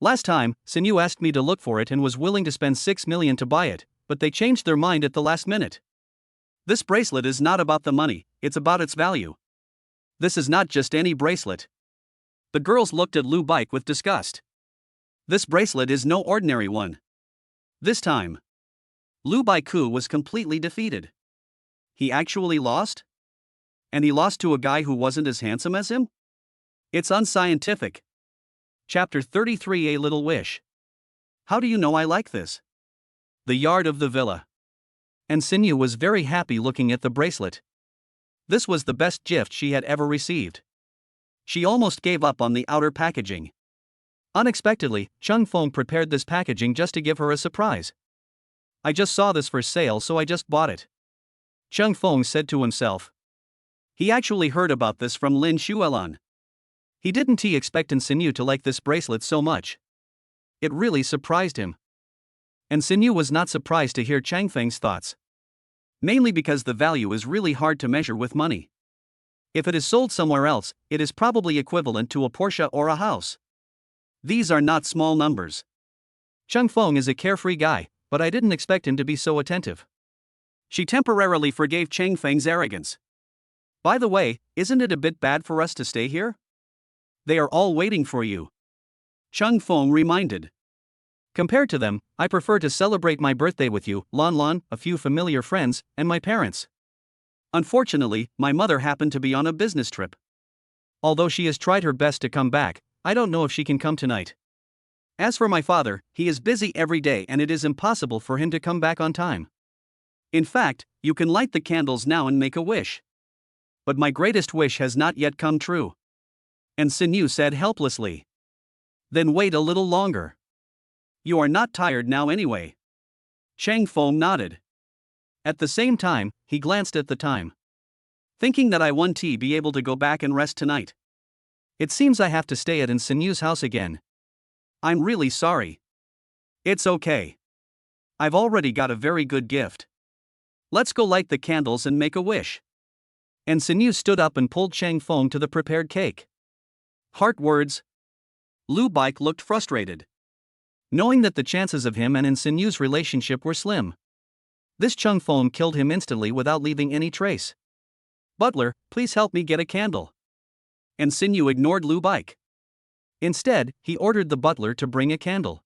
Last time, Sinyu asked me to look for it and was willing to spend 6 million to buy it, but they changed their mind at the last minute. This bracelet is not about the money, it's about its value. This is not just any bracelet. The girls looked at Lu Bike with disgust. This bracelet is no ordinary one. This time, Lu Baiku was completely defeated. He actually lost? And he lost to a guy who wasn't as handsome as him? It's unscientific. Chapter 33, A Little Wish. How do you know I like this? The yard of the villa. And Sinyu was very happy looking at the bracelet. This was the best gift she had ever received. She almost gave up on the outer packaging. Unexpectedly, Chung Feng prepared this packaging just to give her a surprise. I just saw this for sale, so I just bought it, Chung Feng said to himself. He actually heard about this from Lin Xuelan. He didn't expect Sinyu to like this bracelet so much. It really surprised him. And Sinyu was not surprised to hear Chang Feng's thoughts. Mainly because the value is really hard to measure with money. If it is sold somewhere else, it is probably equivalent to a Porsche or a house. These are not small numbers. Chung Feng is a carefree guy, but I didn't expect him to be so attentive. She temporarily forgave Chang Feng's arrogance. By the way, isn't it a bit bad for us to stay here? They are all waiting for you, Chung Feng reminded. Compared to them, I prefer to celebrate my birthday with you, Lon Lon, a few familiar friends, and my parents. Unfortunately, my mother happened to be on a business trip. Although she has tried her best to come back, I don't know if she can come tonight. As for my father, he is busy every day and it is impossible for him to come back on time. In fact, you can light the candles now and make a wish. But my greatest wish has not yet come true. And Sinyu said helplessly. Then wait a little longer. You are not tired now anyway. Chang Feng nodded. At the same time, he glanced at the time. Thinking that I won't be able to go back and rest tonight. It seems I have to stay at Sinyu's house again. I'm really sorry. It's okay. I've already got a very good gift. Let's go light the candles and make a wish. And Sinyu stood up and pulled Chang Feng to the prepared cake. Heart words. Lu Bike looked frustrated, knowing that the chances of him and Sinyu's relationship were slim. This Chung Feng killed him instantly without leaving any trace. Butler, please help me get a candle. And Sinyu ignored Lu Bike. Instead, he ordered the butler to bring a candle.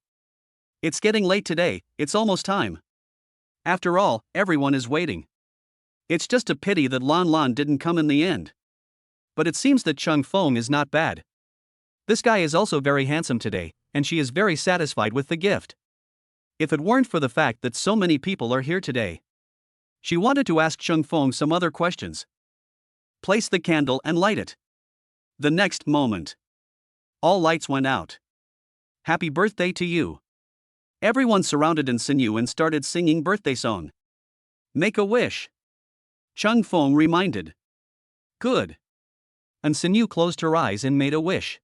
It's getting late today, it's almost time. After all, everyone is waiting. It's just a pity that Lon Lon didn't come in the end. But it seems that Chung Feng is not bad. This guy is also very handsome today, and she is very satisfied with the gift. If it weren't for the fact that so many people are here today. She wanted to ask Chung Feng some other questions. Place the candle and light it. The next moment, all lights went out. Happy birthday to you. Everyone surrounded Sinyu and started singing birthday song. Make a wish, Chung Feng reminded. Good. And Sinyu closed her eyes and made a wish.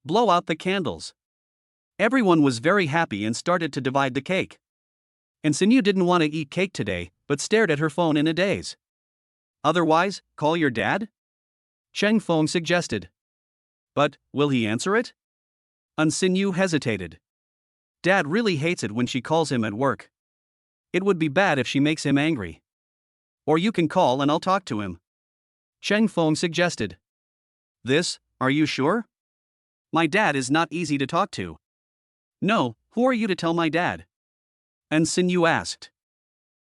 Blow out the candles. Everyone was very happy and started to divide the cake. And Sinyu didn't want to eat cake today, but stared at her phone in a daze. Otherwise, call your dad? Chang Feng suggested. But, will he answer it? Sinyu hesitated. Dad really hates it when she calls him at work. It would be bad if she makes him angry. Or you can call and I'll talk to him, Chang Feng suggested. This, are you sure? My dad is not easy to talk to. No, who are you to tell my dad? And Sinyu asked.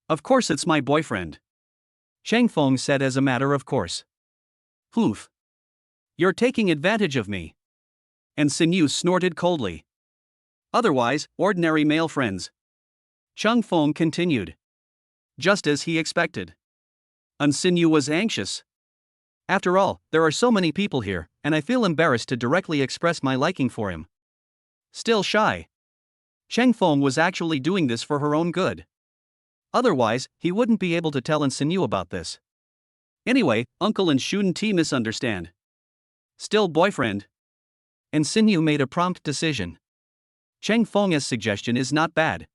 Of course it's my boyfriend, Chang Feng said as a matter of course. Hoof. You're taking advantage of me. And Sinyu snorted coldly. Otherwise, ordinary male friends, Chung Feng continued. Just as he expected. And Sinyu was anxious. After all, there are so many people here, and I feel embarrassed to directly express my liking for him. Still shy. Chang Feng was actually doing this for her own good. Otherwise, he wouldn't be able to tell Sinyu about this. Anyway, uncle and shouldn't misunderstand. Still boyfriend. And Sinyu made a prompt decision. Chang Feng's suggestion is not bad.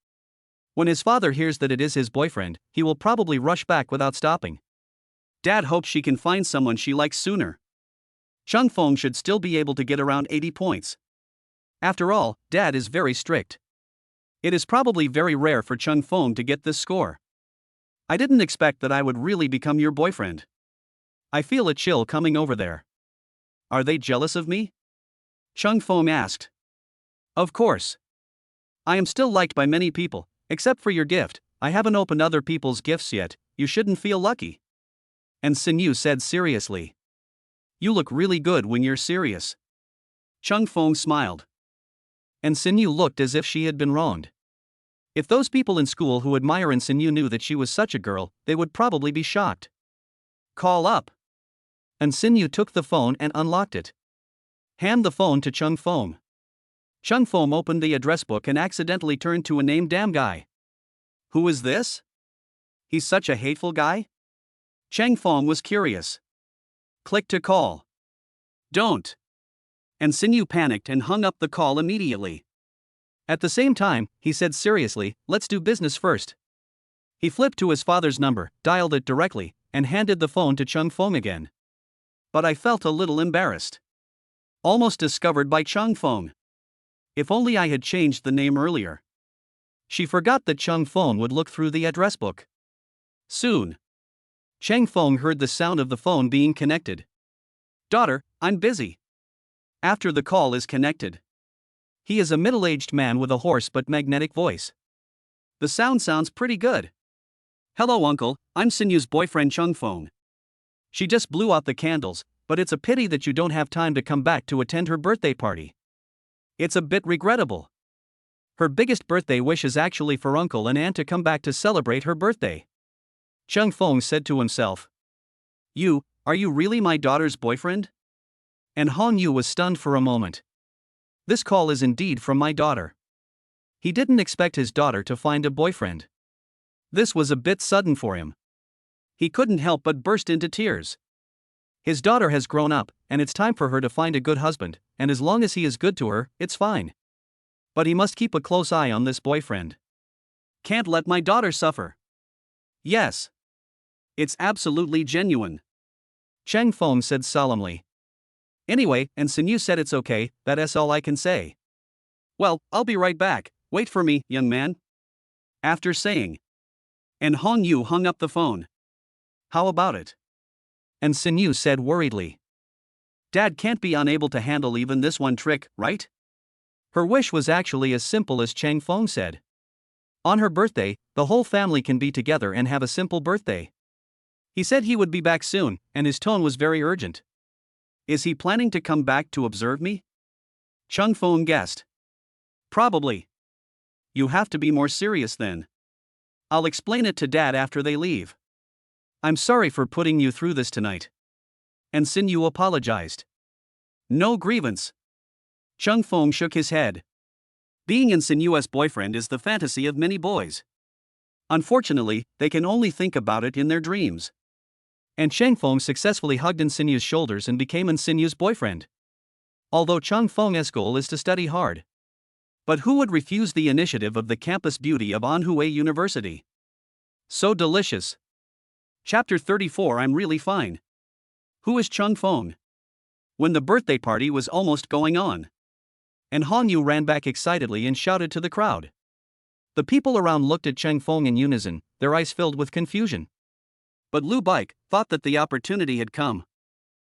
When his father hears that it is his boyfriend, he will probably rush back without stopping. Dad hopes she can find someone she likes sooner. Chung Feng should still be able to get around 80 points. After all, Dad is very strict. It is probably very rare for Chung Feng to get this score. I didn't expect that I would really become your boyfriend. I feel a chill coming over there. Are they jealous of me? Chung Feng asked. Of course. I am still liked by many people, except for your gift. I haven't opened other people's gifts yet. You shouldn't feel lucky. And Sinyu said seriously. You look really good when you're serious. Chung Feng smiled. And Sinyu looked as if she had been wronged. If those people in school who admire Sinyu knew that she was such a girl, they would probably be shocked. Call up. And Sinyu took the phone and unlocked it. Hand the phone to Chung Feng. Chung Feng opened the address book and accidentally turned to a name damn guy. Who is this? He's such a hateful guy? Chang Feng was curious. Click to call. Don't. And Sinyu panicked and hung up the call immediately. At the same time, he said seriously, let's do business first. He flipped to his father's number, dialed it directly, and handed the phone to Chung Feng again. But I felt a little embarrassed. Almost discovered by Chung Feng. If only I had changed the name earlier. She forgot that Chung Feng would look through the address book. Soon. Chang Feng heard the sound of the phone being connected. Daughter, I'm busy. After the call is connected. He is a middle-aged man with a hoarse but magnetic voice. The sound sounds pretty good. Hello uncle, I'm Sinyu's boyfriend Chung Feng. She just blew out the candles, but it's a pity that you don't have time to come back to attend her birthday party. It's a bit regrettable. Her biggest birthday wish is actually for uncle and aunt to come back to celebrate her birthday. Chung Feng said to himself. Are you really my daughter's boyfriend? And Hong Yu was stunned for a moment. This call is indeed from my daughter. He didn't expect his daughter to find a boyfriend. This was a bit sudden for him. He couldn't help but burst into tears. His daughter has grown up, and it's time for her to find a good husband, and as long as he is good to her, it's fine. But he must keep a close eye on this boyfriend. Can't let my daughter suffer. Yes. It's absolutely genuine. Chang Feng said solemnly. Anyway, and Sinyu said it's okay, that's all I can say. Well, I'll be right back, wait for me, young man. After saying. And Hong Yu hung up the phone. How about it? And Sinyu said worriedly. Dad can't be unable to handle even this one trick, right? Her wish was actually as simple as Chang Feng said. On her birthday, the whole family can be together and have a simple birthday. He said he would be back soon, and his tone was very urgent. Is he planning to come back to observe me? Chung Feng guessed. Probably. You have to be more serious then. I'll explain it to Dad after they leave. I'm sorry for putting you through this tonight. And Sinyu apologized. No grievance. Chung Feng shook his head. Being in Sinyu's boyfriend is the fantasy of many boys. Unfortunately, they can only think about it in their dreams. And Chang Feng successfully hugged in Sinyu's shoulders and became in Sinyu's boyfriend. Although Chung Feng's goal is to study hard. But who would refuse the initiative of the campus beauty of Anhui University? So delicious. Chapter 34 I'm really fine. Who is Chung Feng? When the birthday party was almost going on. And Hong Yu ran back excitedly and shouted to the crowd. The people around looked at Chang Feng in unison, their eyes filled with confusion. But Lu Baik thought that the opportunity had come.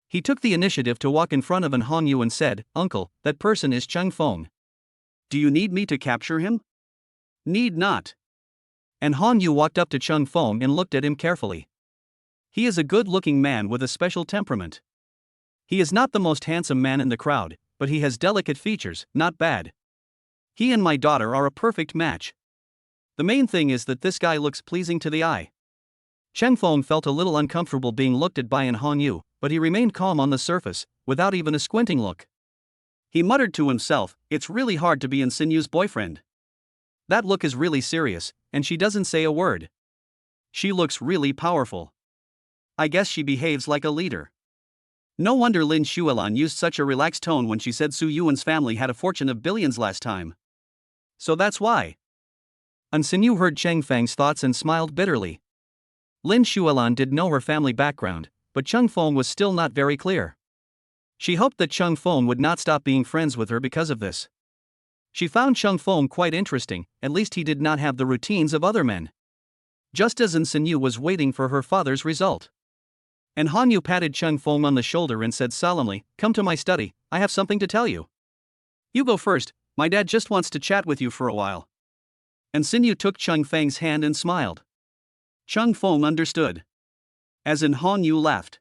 He took the initiative to walk in front of An Hong Yu and said, Uncle, that person is Chung Feng. Do you need me to capture him? Need not. And Hong Yu walked up to Chung Feng and looked at him carefully. He is a good-looking man with a special temperament. He is not the most handsome man in the crowd, but he has delicate features, not bad. He and my daughter are a perfect match. The main thing is that this guy looks pleasing to the eye. Chang Feng felt a little uncomfortable being looked at by An Hong Yu, but he remained calm on the surface, without even a squinting look. He muttered to himself, it's really hard to be in Sinyu's boyfriend. That look is really serious, and she doesn't say a word. She looks really powerful. I guess she behaves like a leader. No wonder Lin Xuelan used such a relaxed tone when she said Su Yuan's family had a fortune of billions last time. So that's why. An Sinyu heard Chang Feng's thoughts and smiled bitterly. Lin Shualan did know her family background, but Chung Feng was still not very clear. She hoped that Chung Feng would not stop being friends with her because of this. She found Chung Feng quite interesting, at least he did not have the routines of other men. Just as An Sinyu was waiting for her father's result. And Han Yu patted Chung Feng on the shoulder and said solemnly, "Come to my study, I have something to tell you." "You go first, my dad just wants to chat with you for a while." And Sinyu took Chung Feng's hand and smiled. Chung Feng understood. As in Han Yu laughed.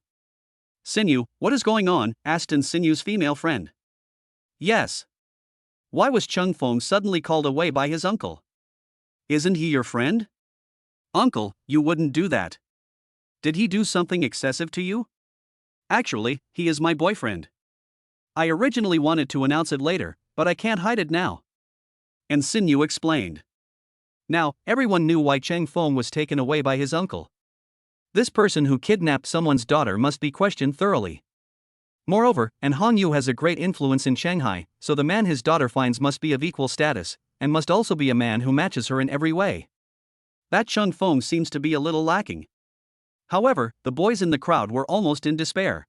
"Sinyu, what is going on?" asked An Sinyu's female friend. "Yes. Why was Chung Feng suddenly called away by his uncle? Isn't he your friend?" "Uncle, you wouldn't do that. Did he do something excessive to you?" "Actually, he is my boyfriend. I originally wanted to announce it later, but I can't hide it now." And Sinyu explained. Now, everyone knew why Cheng Feng was taken away by his uncle. This person who kidnapped someone's daughter must be questioned thoroughly. Moreover, and Han Yu has a great influence in Shanghai, so the man his daughter finds must be of equal status, and must also be a man who matches her in every way. That Chung Feng seems to be a little lacking. However, the boys in the crowd were almost in despair.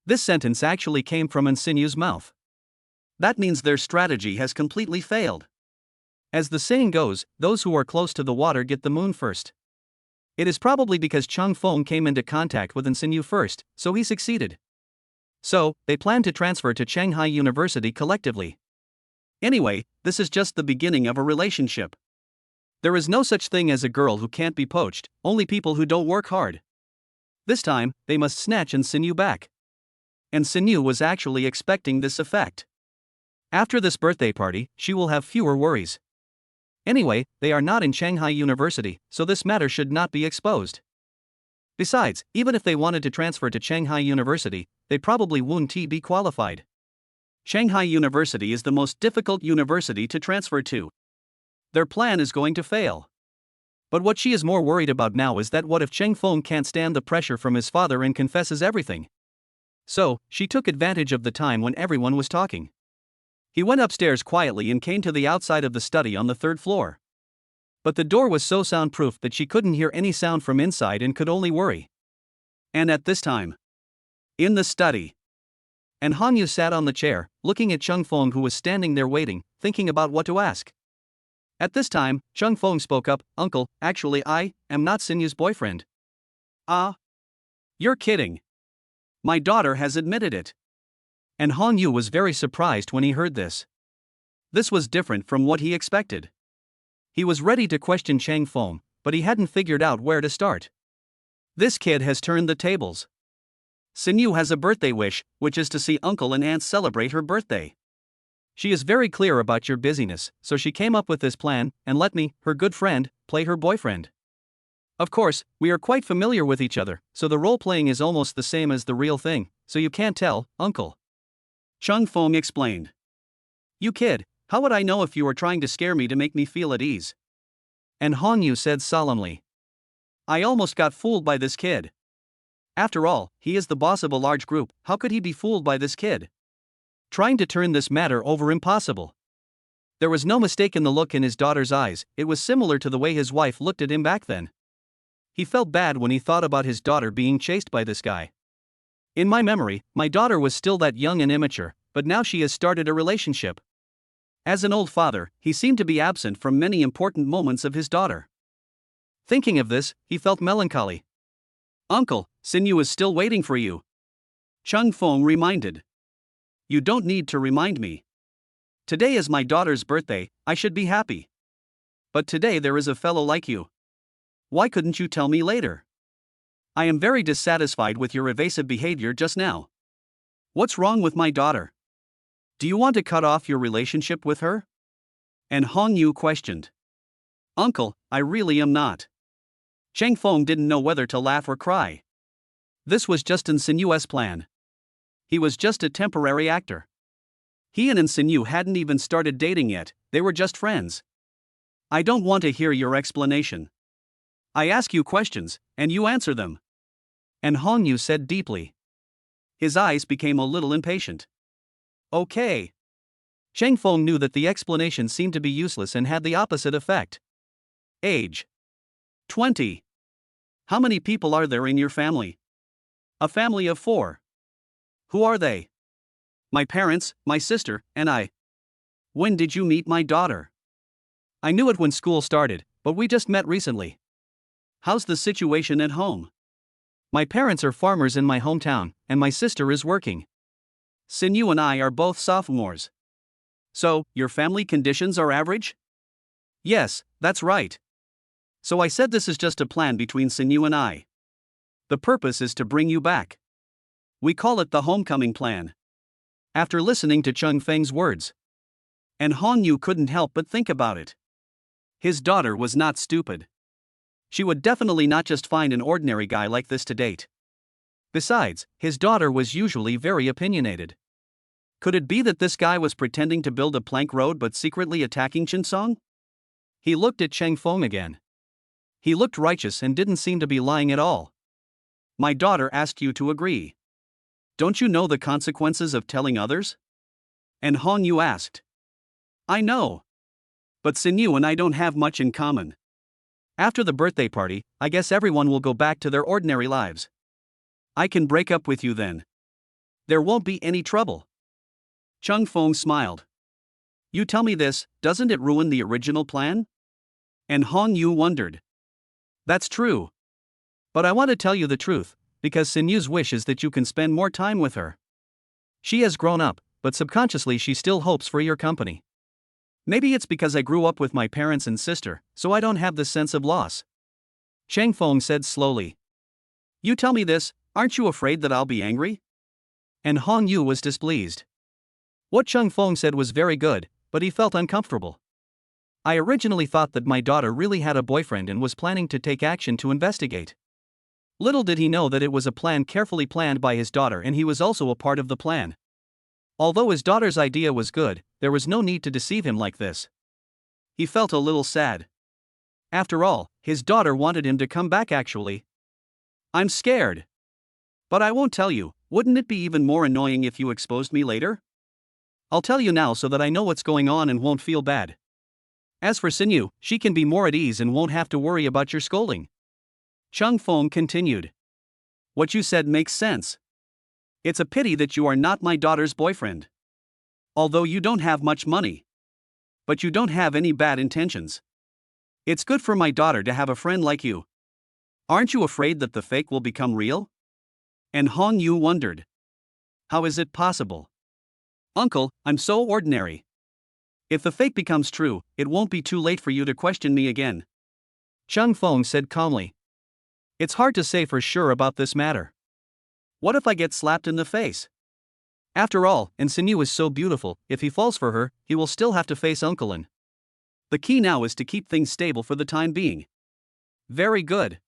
This sentence actually came from An Sinyu's mouth. That means their strategy has completely failed. As the saying goes, those who are close to the water get the moon first. It is probably because Chung Feng came into contact with An Sinyu first, so he succeeded. So, they plan to transfer to Shanghai University collectively. Anyway, this is just the beginning of a relationship. There is no such thing as a girl who can't be poached, only people who don't work hard. This time, they must snatch An Sinyu back. And Sinyu was actually expecting this effect. After this birthday party, she will have fewer worries. Anyway, they are not in Shanghai University, so this matter should not be exposed. Besides, even if they wanted to transfer to Shanghai University, they probably wouldn't be qualified. Shanghai University is the most difficult university to transfer to. Their plan is going to fail. But what she is more worried about now is that what if Cheng Feng can't stand the pressure from his father and confesses everything? So, she took advantage of the time when everyone was talking. He went upstairs quietly and came to the outside of the study on the 3rd floor. But the door was so soundproof that she couldn't hear any sound from inside and could only worry. And at this time, in the study, and Han Yu sat on the chair, looking at Chung Feng who was standing there waiting, thinking about what to ask. At this time, Chung Feng spoke up, "Uncle, actually I am not Sinyu's boyfriend." "Ah? You're kidding. My daughter has admitted it." And Han Yu was very surprised when he heard this. This was different from what he expected. He was ready to question Cheng Feng, but he hadn't figured out where to start. This kid has turned the tables. Sinyu has a birthday wish, which is to see uncle and aunt celebrate her birthday. She is very clear about your busyness, so she came up with this plan, and let me, her good friend, play her boyfriend. Of course, we are quite familiar with each other, so the role-playing is almost the same as the real thing, so you can't tell, uncle. Chung Feng explained. "You kid, how would I know if you were trying to scare me to make me feel at ease?" And Han Yu said solemnly. "I almost got fooled by this kid. After all, he is the boss of a large group, how could he be fooled by this kid? Trying to turn this matter over impossible." There was no mistake in the look in his daughter's eyes, it was similar to the way his wife looked at him back then. He felt bad when he thought about his daughter being chased by this guy. In my memory, my daughter was still that young and immature, but now she has started a relationship. As an old father, he seemed to be absent from many important moments of his daughter. Thinking of this, he felt melancholy. "Uncle, Sinyu is still waiting for you," Chung Feng reminded. "You don't need to remind me. Today is my daughter's birthday, I should be happy. But today there is a fellow like you. Why couldn't you tell me later? I am very dissatisfied with your evasive behavior just now. What's wrong with my daughter? Do you want to cut off your relationship with her?" And Han Yu questioned. "Uncle, I really am not." Cheng Feng didn't know whether to laugh or cry. This was just An Sinyu's plan. He was just a temporary actor. He and An Sinyu hadn't even started dating yet, they were just friends. "I don't want to hear your explanation. I ask you questions, and you answer them." And Han Yu said deeply. His eyes became a little impatient. "Okay." Cheng Feng knew that the explanation seemed to be useless and had the opposite effect. Age: 20. How many people are there in your family? A family of 4. Who are they? My parents, my sister, and I. When did you meet my daughter? I knew it when school started, but we just met recently. How's the situation at home? My parents are farmers in my hometown, and my sister is working. Sinyu and I are both sophomores. So, your family conditions are average? Yes, that's right. So I said this is just a plan between Sinyu and I. The purpose is to bring you back. We call it the homecoming plan. After listening to Chung Feng's words, and Han Yu couldn't help but think about it. His daughter was not stupid. She would definitely not just find an ordinary guy like this to date. Besides, his daughter was usually very opinionated. Could it be that this guy was pretending to build a plank road but secretly attacking Chinsong? He looked at Cheng Feng again. He looked righteous and didn't seem to be lying at all. My daughter asked you to agree. Don't you know the consequences of telling others? And Han Yu asked. I know. But Sinyu and I don't have much in common. After the birthday party, I guess everyone will go back to their ordinary lives. I can break up with you then. There won't be any trouble. Chung Feng smiled. You tell me this, doesn't it ruin the original plan? And Han Yu wondered. That's true. But I want to tell you the truth, because Sinyu's wish is that you can spend more time with her. She has grown up, but subconsciously she still hopes for your company. Maybe it's because I grew up with my parents and sister, so I don't have this sense of loss. Cheng Feng said slowly. You tell me this, aren't you afraid that I'll be angry? And Han Yu was displeased. What Cheng Feng said was very good, but he felt uncomfortable. I originally thought that my daughter really had a boyfriend and was planning to take action to investigate. Little did he know that it was a plan carefully planned by his daughter, and he was also a part of the plan. Although his daughter's idea was good, there was no need to deceive him like this. He felt a little sad. After all, his daughter wanted him to come back actually. I'm scared. But I won't tell you, wouldn't it be even more annoying if you exposed me later? I'll tell you now so that I know what's going on and won't feel bad. As for Sinyu, she can be more at ease and won't have to worry about your scolding. Chung Feng continued. What you said makes sense. It's a pity that you are not my daughter's boyfriend. Although you don't have much money. But you don't have any bad intentions. It's good for my daughter to have a friend like you. Aren't you afraid that the fake will become real? And Han Yu wondered. How is it possible? Uncle, I'm so ordinary. If the fake becomes true, it won't be too late for you to question me again. Chung Feng said calmly. It's hard to say for sure about this matter. What if I get slapped in the face? After all, and Sinyu is so beautiful, if he falls for her, he will still have to face Uncle An. The key now is to keep things stable for the time being. Very good.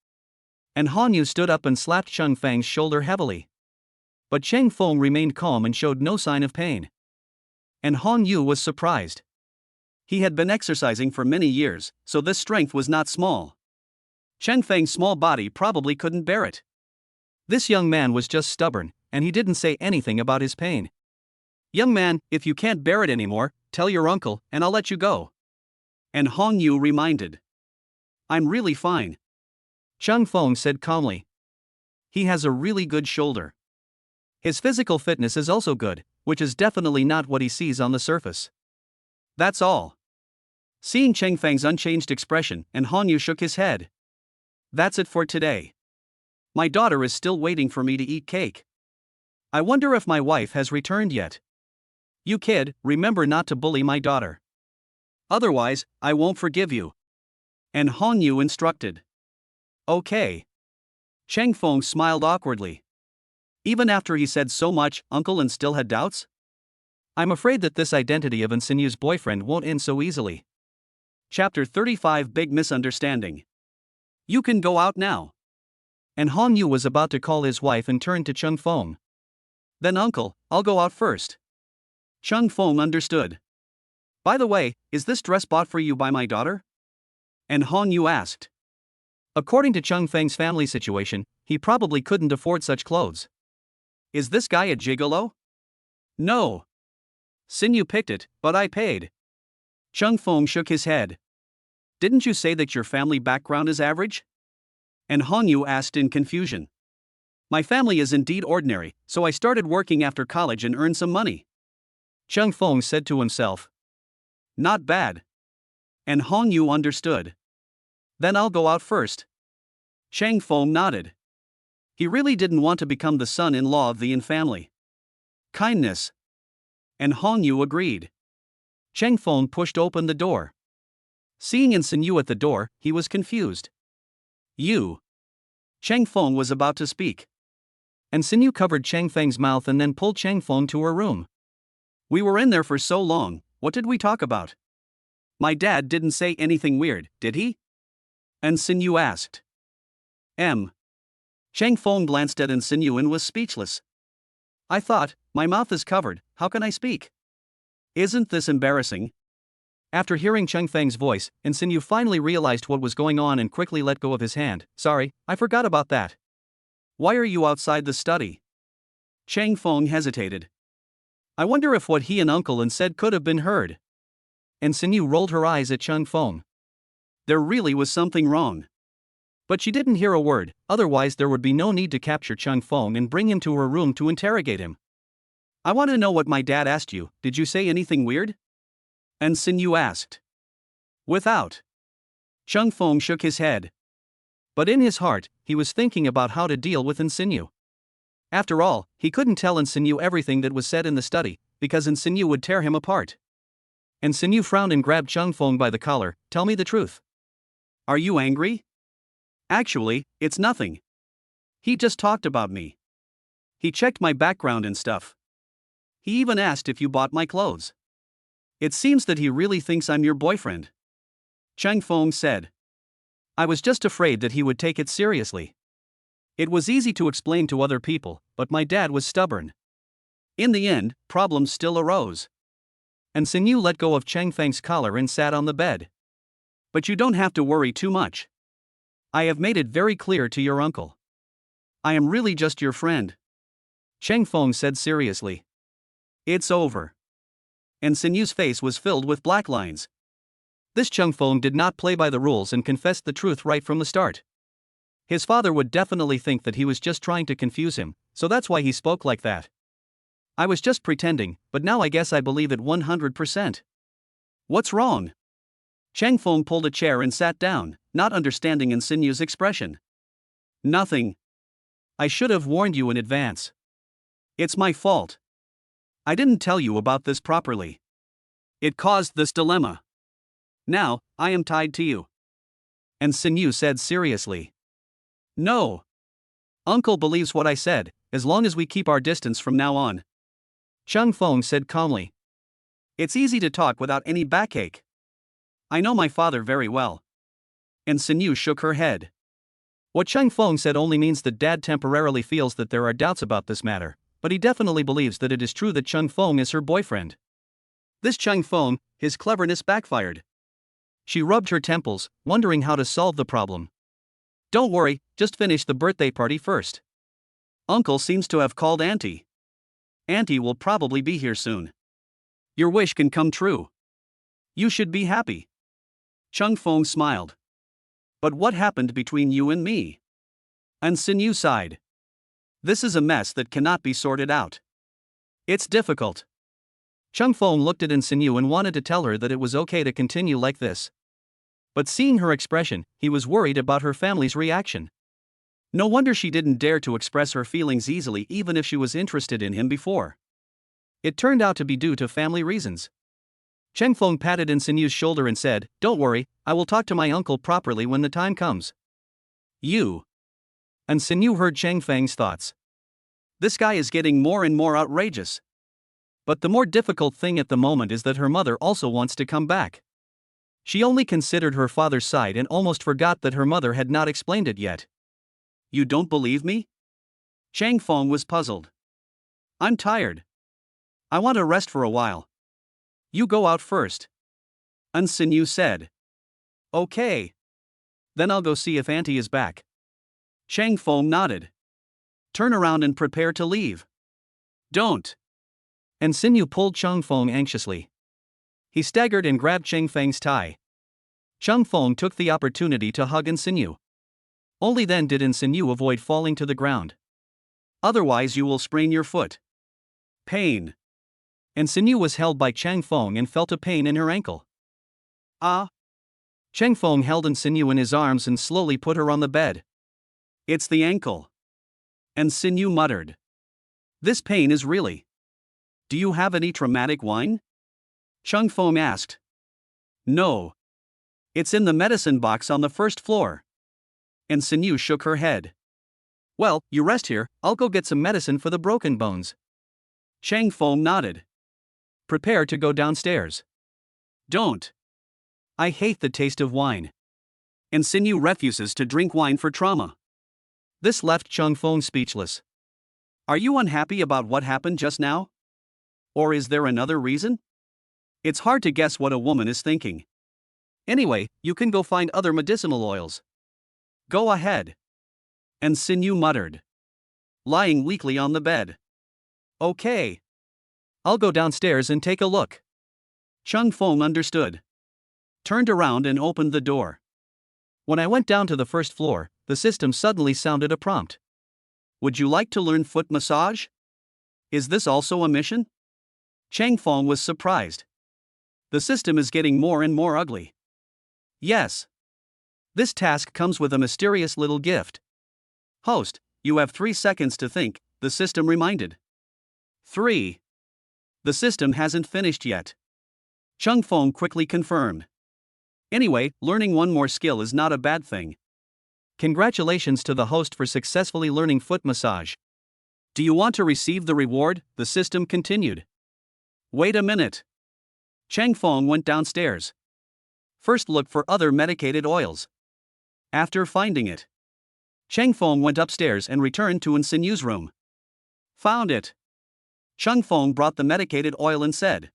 And Han Yu stood up and slapped Cheng Feng's shoulder heavily. But Cheng Feng remained calm and showed no sign of pain. And Han Yu was surprised. He had been exercising for many years, so this strength was not small. Cheng Feng's small body probably couldn't bear it. This young man was just stubborn, and he didn't say anything about his pain. Young man, if you can't bear it anymore, tell your uncle, and I'll let you go. And Han Yu reminded. I'm really fine. Cheng Feng said calmly. He has a really good shoulder. His physical fitness is also good, which is definitely not what he sees on the surface. That's all. Seeing Cheng Feng's unchanged expression, and Han Yu shook his head. That's it for today. My daughter is still waiting for me to eat cake. I wonder if my wife has returned yet. You kid, remember not to bully my daughter. Otherwise, I won't forgive you. And Han Yu instructed. Okay. Cheng Feng smiled awkwardly. Even after he said so much, Uncle An still had doubts? I'm afraid that this identity of Sinyu's boyfriend won't end so easily. Chapter 35 Big Misunderstanding. You can go out now. And Han Yu was about to call his wife and turned to Cheng Feng. Then uncle, I'll go out first. Cheng Feng understood. By the way, is this dress bought for you by my daughter? And Han Yu asked. According to Cheng Feng's family situation, he probably couldn't afford such clothes. Is this guy a gigolo? No. Sinyu picked it, but I paid. Cheng Feng shook his head. Didn't you say that your family background is average? And Hongyu asked in confusion. My family is indeed ordinary, so I started working after college and earned some money. Cheng Feng said to himself. Not bad. And Hongyu understood. Then I'll go out first. Cheng Feng nodded. He really didn't want to become the son-in-law of the Yin family. Kindness. And Hongyu agreed. Cheng Feng pushed open the door. Seeing Ensign Yu at the door, he was confused. You. Cheng Feng was about to speak. Ensign Yu covered Cheng Feng's mouth and then pulled Cheng Feng to her room. We were in there for so long, what did we talk about? My dad didn't say anything weird, did he? Ensign Yu asked. Cheng Feng glanced at Ensign Yu and was speechless. I thought, my mouth is covered, how can I speak? Isn't this embarrassing? After hearing Cheng Feng's voice, Ensign Yu finally realized what was going on and quickly let go of his hand. Sorry, I forgot about that. Why are you outside the study? Cheng Feng hesitated. I wonder if what he and Uncle Lin said could have been heard. Ensign Yu rolled her eyes at Cheng Feng. There really was something wrong. But she didn't hear a word, otherwise there would be no need to capture Cheng Feng and bring him to her room to interrogate him. I want to know what my dad asked you, did you say anything weird? Ensign Yu asked. Without. Cheng Feng shook his head. But in his heart, he was thinking about how to deal with Ensign Yu. After all, he couldn't tell Ensign Yu everything that was said in the study, because Ensign Yu would tear him apart. Ensign Yu frowned and grabbed Cheng Feng by the collar. Tell me the truth. Are you angry? Actually, it's nothing. He just talked about me. He checked my background and stuff. He even asked if you bought my clothes. It seems that he really thinks I'm your boyfriend. Cheng Feng said. I was just afraid that he would take it seriously. It was easy to explain to other people, but my dad was stubborn. In the end, problems still arose. Ensign Yu let go of Cheng Feng's collar and sat on the bed. But you don't have to worry too much. I have made it very clear to your uncle. I am really just your friend. Cheng Feng said seriously. It's over. Ensign Yu's face was filled with black lines. This Cheng Feng did not play by the rules and confessed the truth right from the start. His father would definitely think that he was just trying to confuse him, so that's why he spoke like that. I was just pretending, but now I guess I believe it 100%. What's wrong? Cheng Feng pulled a chair and sat down, not understanding Ensign Yu's expression. Nothing. I should have warned you in advance. It's my fault. I didn't tell you about this properly. It caused this dilemma. Now, I am tied to you. Ensign Yu said seriously. No. Uncle believes what I said, as long as we keep our distance from now on. Cheng Feng said calmly. It's easy to talk without any backache. I know my father very well. Ensign Yu shook her head. What Cheng Feng said only means that Dad temporarily feels that there are doubts about this matter, but he definitely believes that it is true that Cheng Feng is her boyfriend. This Cheng Feng, his cleverness backfired. She rubbed her temples, wondering how to solve the problem. Don't worry, just finish the birthday party first. Uncle seems to have called Auntie. Auntie will probably be here soon. Your wish can come true. You should be happy. Cheng Feng smiled. But what happened between you and me? Ensign Yu sighed. This is a mess that cannot be sorted out. It's difficult. Cheng Feng looked at Ensign Yu and wanted to tell her that it was okay to continue like this. But seeing her expression, he was worried about her family's reaction. No wonder she didn't dare to express her feelings easily even if she was interested in him before. It turned out to be due to family reasons. Cheng Feng patted Ensign Yu's shoulder and said, Don't worry, I will talk to my uncle properly when the time comes. You. Ensign Yu heard Cheng Feng's thoughts. This guy is getting more and more outrageous. But the more difficult thing at the moment is that her mother also wants to come back. She only considered her father's side and almost forgot that her mother had not explained it yet. You don't believe me? Cheng Feng was puzzled. I'm tired. I want to rest for a while. You go out first. Ensign Yu said. Okay. Then I'll go see if Auntie is back. Cheng Feng nodded. Turn around and prepare to leave. Don't. Ensign Yu pulled Cheng Feng anxiously. He staggered and grabbed Cheng Feng's tie. Cheng Feng took the opportunity to hug Ensign Yu. Only then did Insigne avoid falling to the ground. Otherwise you will sprain your foot. Pain. Insigne was held by Chang Feng and felt a pain in her ankle. Ah. Chang Feng held Insigne in his arms and slowly put her on the bed. It's the ankle. Insigne muttered. This pain is really. Do you have any traumatic wine? Chang Feng asked. No. It's in the medicine box on the first floor. Insigne shook her head. Well, you rest here, I'll go get some medicine for the broken bones. Chang Feng nodded. Prepare to go downstairs. Don't. I hate the taste of wine. Insigne refuses to drink wine for trauma. This left Chang Feng speechless. Are you unhappy about what happened just now? Or is there another reason? It's hard to guess what a woman is thinking. Anyway, you can go find other medicinal oils. Go ahead. Insigne muttered, lying weakly on the bed. Okay. I'll go downstairs and take a look. Chang Feng understood. Turned around and opened the door. When I went down to the first floor, the system suddenly sounded a prompt. Would you like to learn foot massage? Is this also a mission? Chang Feng was surprised. The system is getting more and more ugly. Yes. This task comes with a mysterious little gift. Host, you have 3 seconds to think, the system reminded. 3. The system hasn't finished yet. Chang Feng quickly confirmed. Anyway, learning one more skill is not a bad thing. Congratulations to the host for successfully learning foot massage. Do you want to receive the reward? The system continued. Wait a minute. Chang Feng went downstairs. First look for other medicated oils. After finding it, Chang Feng went upstairs and returned to Insigne's room. Found it. Chang Feng brought the medicated oil and said,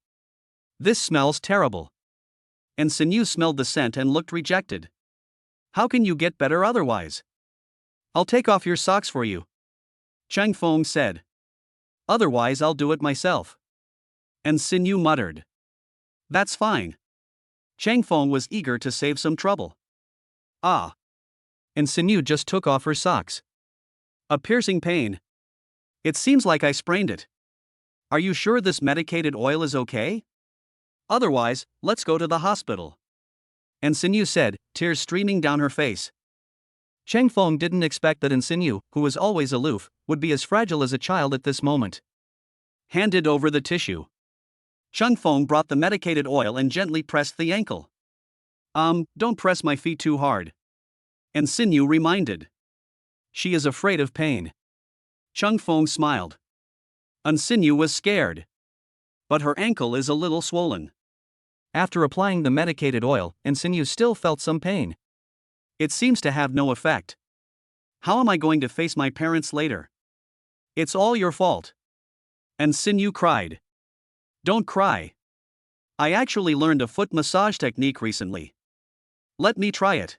This smells terrible. Insigne smelled the scent and looked rejected. How can you get better otherwise? I'll take off your socks for you. Chang Feng said. Otherwise I'll do it myself. Insigne muttered. That's fine. Chang Feng was eager to save some trouble. Ah. Insigne just took off her socks. A piercing pain. It seems like I sprained it. Are you sure this medicated oil is okay? Otherwise, let's go to the hospital. Insigne said, tears streaming down her face. Chang Feng didn't expect that Insigne, who was always aloof, would be as fragile as a child at this moment. Handed over the tissue. Chang Feng brought the medicated oil and gently pressed the ankle. Don't press my feet too hard. Insigne reminded. She is afraid of pain. Chang Feng smiled. Insigne was scared. But her ankle is a little swollen. After applying the medicated oil, Insigne still felt some pain. It seems to have no effect. How am I going to face my parents later? It's all your fault. Insigne cried. Don't cry. I actually learned a foot massage technique recently. Let me try it.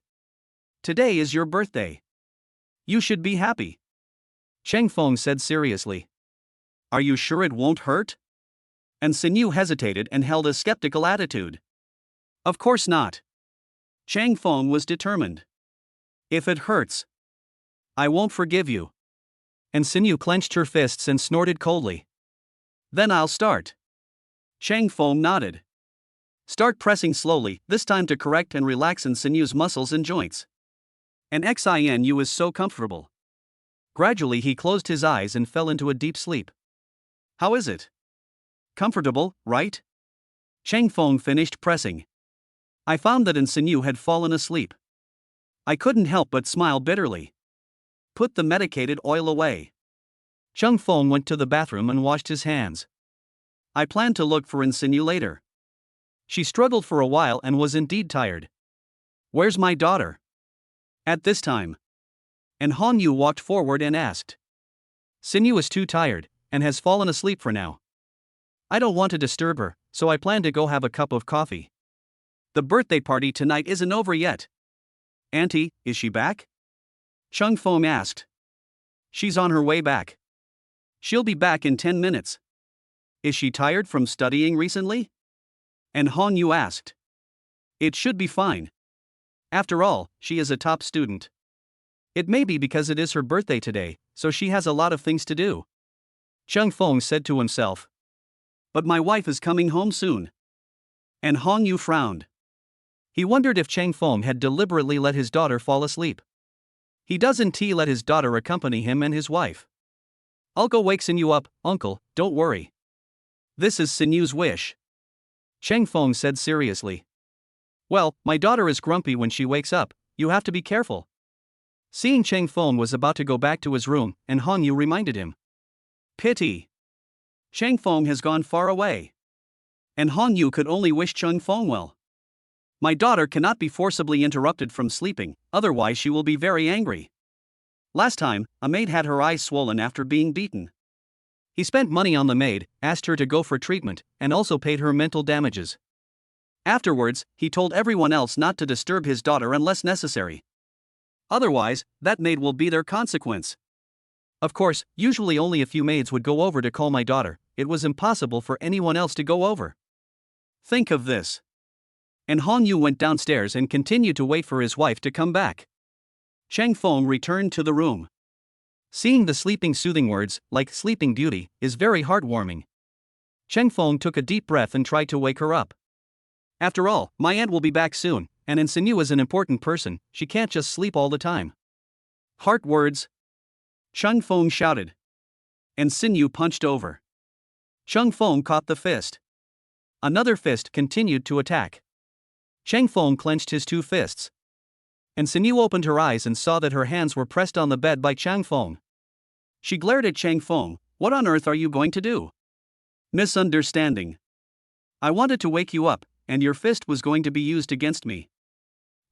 Today is your birthday. You should be happy. Chang Feng said seriously. Are you sure it won't hurt? Insigne hesitated and held a skeptical attitude. Of course not. Chang Feng was determined. If it hurts, I won't forgive you. Insigne clenched her fists and snorted coldly. Then I'll start. Chang Feng nodded. Start pressing slowly, this time to correct and relax Insigne's muscles and joints. And Xinu is so comfortable. Gradually he closed his eyes and fell into a deep sleep. How is it? Comfortable, right? Chang Feng finished pressing. I found that Insigne had fallen asleep. I couldn't help but smile bitterly. Put the medicated oil away. Chang Feng went to the bathroom and washed his hands. I plan to look for Insigne later. She struggled for a while and was indeed tired. Where's my daughter? At this time. And Han Yu walked forward and asked. Insigne is too tired, and has fallen asleep for now. I don't want to disturb her, so I plan to go have a cup of coffee. The birthday party tonight isn't over yet. Auntie, is she back? Chang Feng asked. She's on her way back. She'll be back in 10 minutes. Is she tired from studying recently? And Han Yu asked. It should be fine. After all, she is a top student. It may be because it is her birthday today, so she has a lot of things to do. Cheng Feng said to himself. But my wife is coming home soon. And Hong Yu frowned. He wondered if Cheng Feng had deliberately let his daughter fall asleep. He doesn't let his daughter accompany him and his wife. I'll go wake Sinyu up, uncle, don't worry. This is Sinyu's wish. Cheng Feng said seriously. Well, my daughter is grumpy when she wakes up, you have to be careful. Seeing Cheng Feng was about to go back to his room, and Hong Yu reminded him. Pity. Cheng Feng has gone far away. And Hong Yu could only wish Cheng Feng well. My daughter cannot be forcibly interrupted from sleeping, otherwise she will be very angry. Last time, a maid had her eyes swollen after being beaten. He spent money on the maid, asked her to go for treatment, and also paid her mental damages. Afterwards, he told everyone else not to disturb his daughter unless necessary. Otherwise, that maid will be their consequence. Of course, usually only a few maids would go over to call my daughter, it was impossible for anyone else to go over. Think of this. And Hong Yu went downstairs and continued to wait for his wife to come back. Cheng Feng returned to the room. Seeing the sleeping soothing words, like Sleeping Beauty, is very heartwarming. Cheng Feng took a deep breath and tried to wake her up. After all, my aunt will be back soon, and Sinyu is an important person, she can't just sleep all the time. Heart words. Cheng Feng shouted. And Sinyu punched over. Cheng Feng caught the fist. Another fist continued to attack. Cheng Feng clenched his two fists. And Sinyu opened her eyes and saw that her hands were pressed on the bed by Cheng Feng. She glared at Cheng Feng. What on earth are you going to do? Misunderstanding. I wanted to wake you up, and your fist was going to be used against me.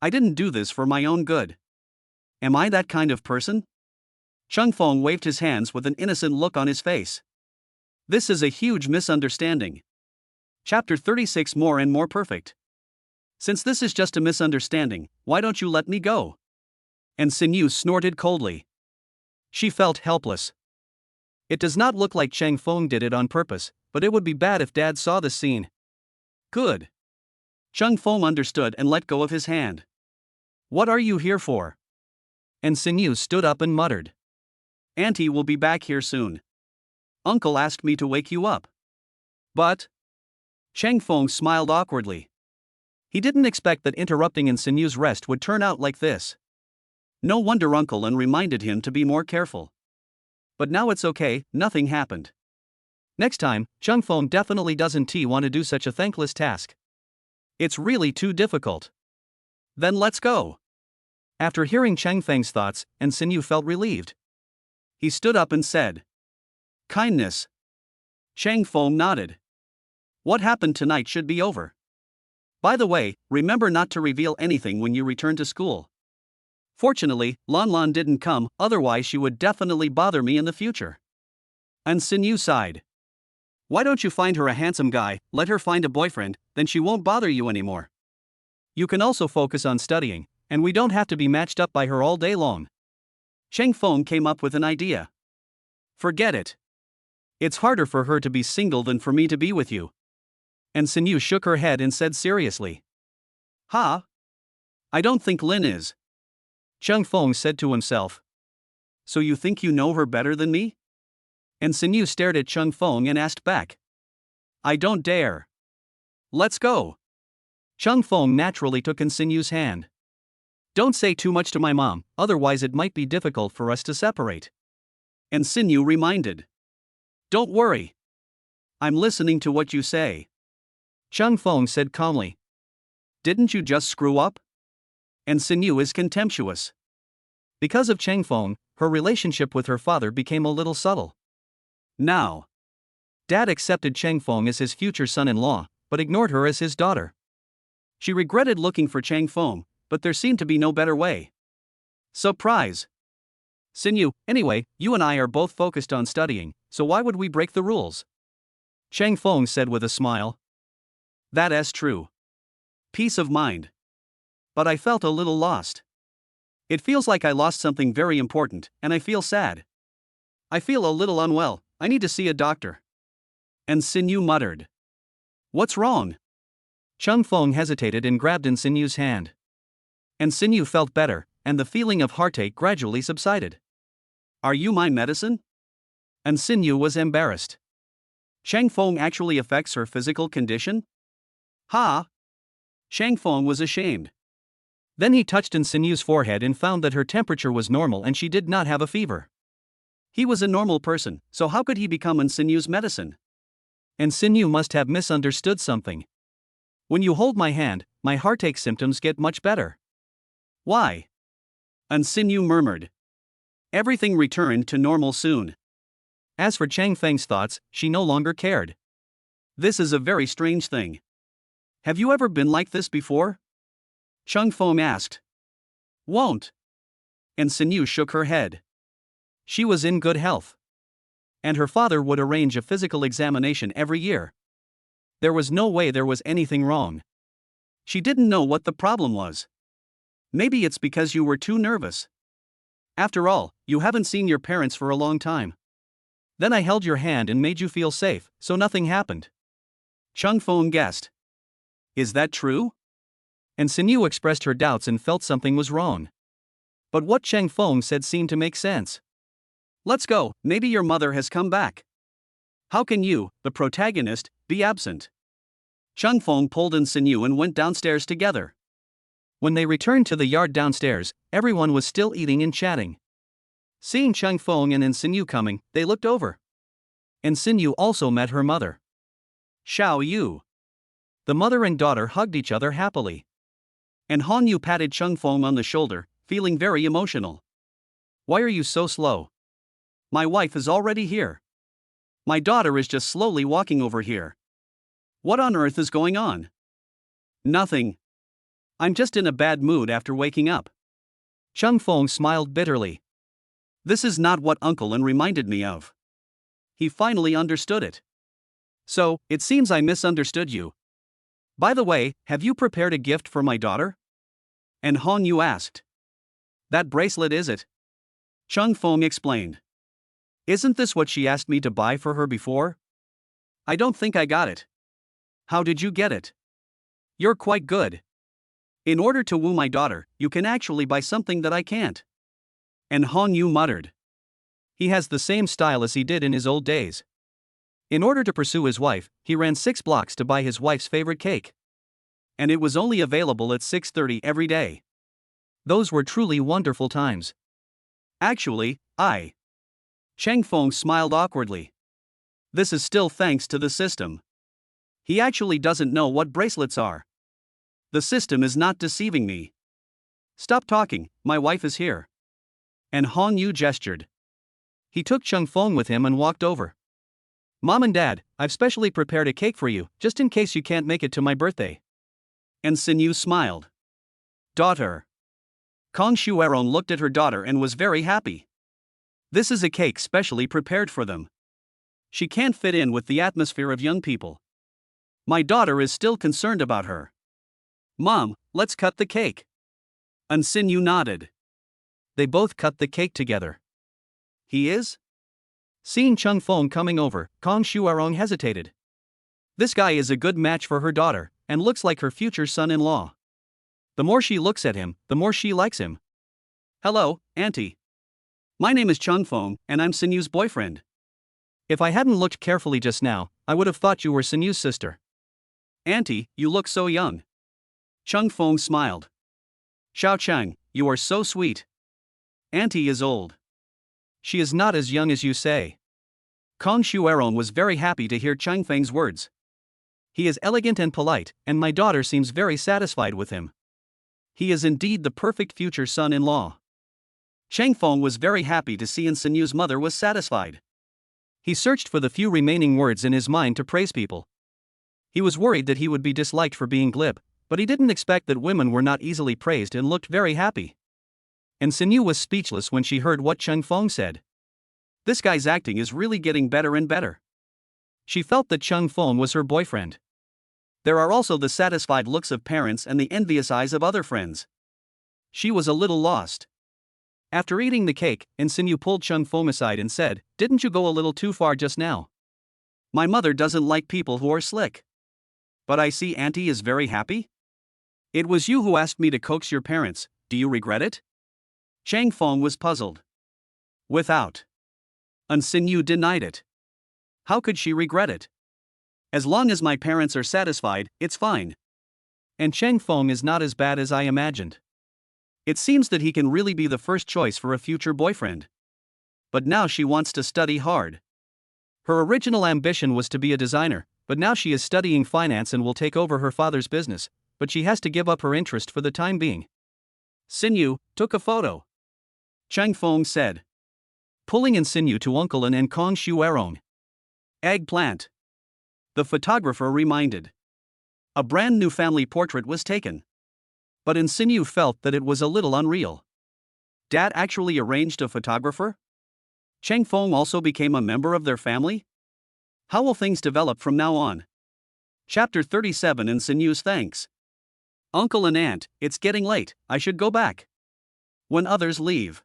I didn't do this for my own good. Am I that kind of person? Cheng Feng waved his hands with an innocent look on his face. This is a huge misunderstanding. Chapter 36 More and More Perfect. Since this is just a misunderstanding, why don't you let me go? And Sinyu snorted coldly. She felt helpless. It does not look like Cheng Feng did it on purpose, but it would be bad if Dad saw this scene. Good. Cheng Feng understood and let go of his hand. What are you here for? And Sinyu stood up and muttered. Auntie will be back here soon. Uncle asked me to wake you up. But? Cheng Feng smiled awkwardly. He didn't expect that interrupting in Sinyu's rest would turn out like this. No wonder Uncle An reminded him to be more careful. But now it's okay, nothing happened. Next time, Cheng Feng definitely doesn't want to do such a thankless task. It's really too difficult. Then let's go. After hearing Cheng Feng's thoughts, and Sinyu felt relieved. He stood up and said, Kindness. Cheng Feng nodded. What happened tonight should be over. By the way, remember not to reveal anything when you return to school. Fortunately, Lan Lan didn't come, otherwise she would definitely bother me in the future. And Sinyu sighed. Why don't you find her a handsome guy, let her find a boyfriend, then she won't bother you anymore. You can also focus on studying, and we don't have to be matched up by her all day long. Cheng Feng came up with an idea. Forget it. It's harder for her to be single than for me to be with you. And Sinyu shook her head and said seriously. Ha? I don't think Lin is. Cheng Feng said to himself. So you think you know her better than me? And Sinyu stared at Cheng Feng and asked back. I don't dare. Let's go. Cheng Feng naturally took in Sinyu's hand. Don't say too much to my mom, otherwise it might be difficult for us to separate. And Sinyu reminded. Don't worry. I'm listening to what you say. Cheng Feng said calmly. Didn't you just screw up? And Sinyu is contemptuous. Because of Cheng Feng, her relationship with her father became a little subtle. Now, Dad accepted Cheng Feng as his future son-in-law, but ignored her as his daughter. She regretted looking for Cheng Feng, but there seemed to be no better way. Surprise! Sinyu, anyway, you and I are both focused on studying, so why would we break the rules? Cheng Feng said with a smile. That is true. Peace of mind. But I felt a little lost. It feels like I lost something very important, and I feel sad. I feel a little unwell, I need to see a doctor. And Sinyu muttered. What's wrong? Cheng Feng hesitated and grabbed in Sinyu's hand. And Sinyu felt better, and the feeling of heartache gradually subsided. Are you my medicine? And Xinyu was embarrassed. Chang Feng actually affects her physical condition? Ha! Chang Feng was ashamed. Then he touched Xinyu's forehead and found that her temperature was normal and she did not have a fever. He was a normal person, so how could he become Xin유's medicine? And Xinyu must have misunderstood something. When you hold my hand, my heartache symptoms get much better. Why? Xinyu murmured. Everything returned to normal soon. As for Chang Feng's thoughts, she no longer cared. This is a very strange thing. Have you ever been like this before? Chang Feng asked. Won't. And Xinyu shook her head. She was in good health. And her father would arrange a physical examination every year. There was no way there was anything wrong. She didn't know what the problem was. Maybe it's because you were too nervous. After all, you haven't seen your parents for a long time. Then I held your hand and made you feel safe, so nothing happened. Chang Feng guessed. Is that true? And Xinyu expressed her doubts and felt something was wrong. But what Chang Feng said seemed to make sense. Let's go, maybe your mother has come back. How can you, the protagonist, be absent? Chang Feng pulled in Xinyu and went downstairs together. When they returned to the yard downstairs, everyone was still eating and chatting. Seeing Chang Feng and Xinyu coming, they looked over. And Xinyu also met her mother. Xiao Yu. The mother and daughter hugged each other happily. And Han Yu patted Chang Feng on the shoulder, feeling very emotional. Why are you so slow? My wife is already here. My daughter is just slowly walking over here. What on earth is going on? Nothing. I'm just in a bad mood after waking up. Chang Feng smiled bitterly. This is not what Uncle An reminded me of. He finally understood it. So, it seems I misunderstood you. By the way, have you prepared a gift for my daughter? And Han Yu asked. That bracelet is it? Chang Feng explained. Isn't this what she asked me to buy for her before? I don't think I got it. How did you get it? You're quite good. In order to woo my daughter, you can actually buy something that I can't. And Han Yu muttered. He has the same style as he did in his old days. In order to pursue his wife, he ran 6 blocks to buy his wife's favorite cake. And it was only available at 6:30 every day. Those were truly wonderful times. Actually, Chang Feng smiled awkwardly. This is still thanks to the system. He actually doesn't know what bracelets are. The system is not deceiving me. Stop talking, my wife is here. And Han Yu gestured. He took Chang Feng with him and walked over. Mom and Dad, I've specially prepared a cake for you, just in case you can't make it to my birthday. And Xinyu smiled. Daughter. Kong Shueron looked at her daughter and was very happy. This is a cake specially prepared for them. She can't fit in with the atmosphere of young people. My daughter is still concerned about her. Mom, let's cut the cake. And Xinyu nodded. They both cut the cake together. He is? Seeing Chang Feng coming over, Kong Shuarong hesitated. This guy is a good match for her daughter, and looks like her future son-in-law. The more she looks at him, the more she likes him. Hello, Auntie. My name is Chang Feng, and I'm Sinyu's boyfriend. If I hadn't looked carefully just now, I would have thought you were Sinyu's sister. Auntie, you look so young. Chang Feng smiled. Xiao Chang, you are so sweet. Auntie is old. She is not as young as you say. Kong Shueron was very happy to hear Chang Feng's words. He is elegant and polite, and my daughter seems very satisfied with him. He is indeed the perfect future son-in-law. Chang Feng was very happy to see Sinyu's mother was satisfied. He searched for the few remaining words in his mind to praise people. He was worried that he would be disliked for being glib, but he didn't expect that women were not easily praised and looked very happy. And Xinyu was speechless when she heard what Chang Feng said. This guy's acting is really getting better and better. She felt that Chang Feng was her boyfriend. There are also the satisfied looks of parents and the envious eyes of other friends. She was a little lost. After eating the cake, Xinyu pulled Chang Feng aside and said, "Didn't you go a little too far just now? My mother doesn't like people who are slick. But I see Auntie is very happy? It was you who asked me to coax your parents, do you regret it?" Chang Feng was puzzled. Without. And Xinyu denied it. How could she regret it? As long as my parents are satisfied, it's fine. And Chang Feng is not as bad as I imagined. It seems that he can really be the first choice for a future boyfriend. But now she wants to study hard. Her original ambition was to be a designer, but now she is studying finance and will take over her father's business, but she has to give up her interest for the time being. Xinyu took a photo. Chang Feng said. Pulling in Xinyu to Uncle and Kong Shuerong. Eggplant. The photographer reminded. A brand new family portrait was taken. But Xinyu felt that it was a little unreal. Dad actually arranged a photographer? Chang Feng also became a member of their family? How will things develop from now on? Chapter 37 in Xinyu's thanks. Uncle and Aunt, it's getting late, I should go back. When others leave.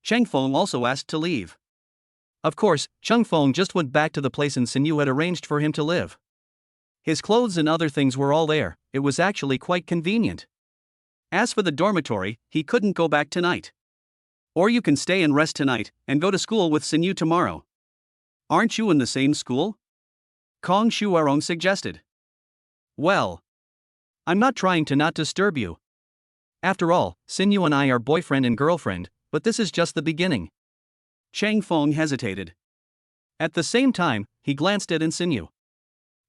Chang Feng also asked to leave. Of course, Chang Feng just went back to the place Xinyu had arranged for him to live. His clothes and other things were all there, it was actually quite convenient. As for the dormitory, he couldn't go back tonight. Or you can stay and rest tonight, and go to school with Xinyu tomorrow. Aren't you in the same school? Kong Shuerong suggested. Well, I'm not trying to not disturb you. After all, Xinyu and I are boyfriend and girlfriend, but this is just the beginning. Chang Feng hesitated. At the same time, he glanced at Xinyu.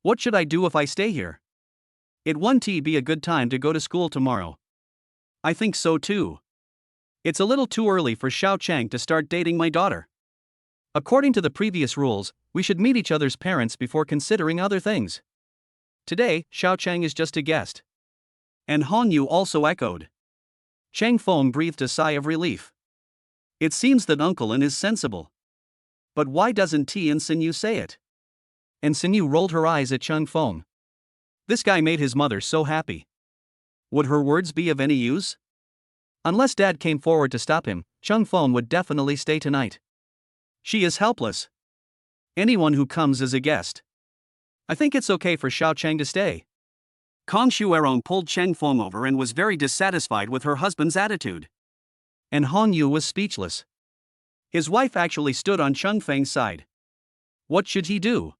What should I do if I stay here? It won't be a good time to go to school tomorrow. I think so too. It's a little too early for Xiao Chang to start dating my daughter. According to the previous rules, we should meet each other's parents before considering other things. Today, Xiao Chang is just a guest. And Han Yu also echoed. Chang Feng breathed a sigh of relief. It seems that Uncle An is sensible. But why doesn't T and Xinyu say it? And Xinyu rolled her eyes at Chang Feng. This guy made his mother so happy. Would her words be of any use? Unless Dad came forward to stop him, Chang Feng would definitely stay tonight. She is helpless. Anyone who comes is a guest. I think it's okay for Xiao Chang to stay. Kong Shuerong pulled Chang Feng over and was very dissatisfied with her husband's attitude. And Han Yu was speechless. His wife actually stood on Chang Feng's side. What should he do?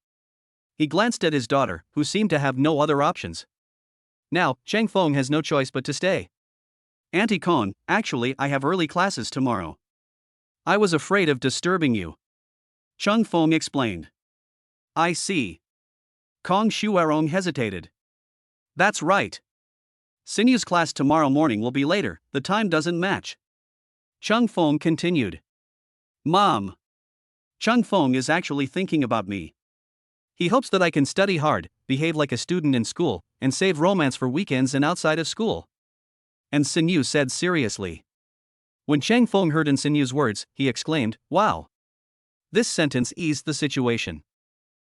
He glanced at his daughter, who seemed to have no other options. Now, Chang Feng has no choice but to stay. Auntie Kong, actually I have early classes tomorrow. I was afraid of disturbing you. Chang Feng explained. I see. Kong Shuerong hesitated. That's right. Xinyu's class tomorrow morning will be later, the time doesn't match. Chang Feng continued. Mom. Chang Feng is actually thinking about me. He hopes that I can study hard, behave like a student in school, and save romance for weekends and outside of school. And Xinyu said seriously. When Chang Feng heard Xinyu's words, he exclaimed, wow. This sentence eased the situation.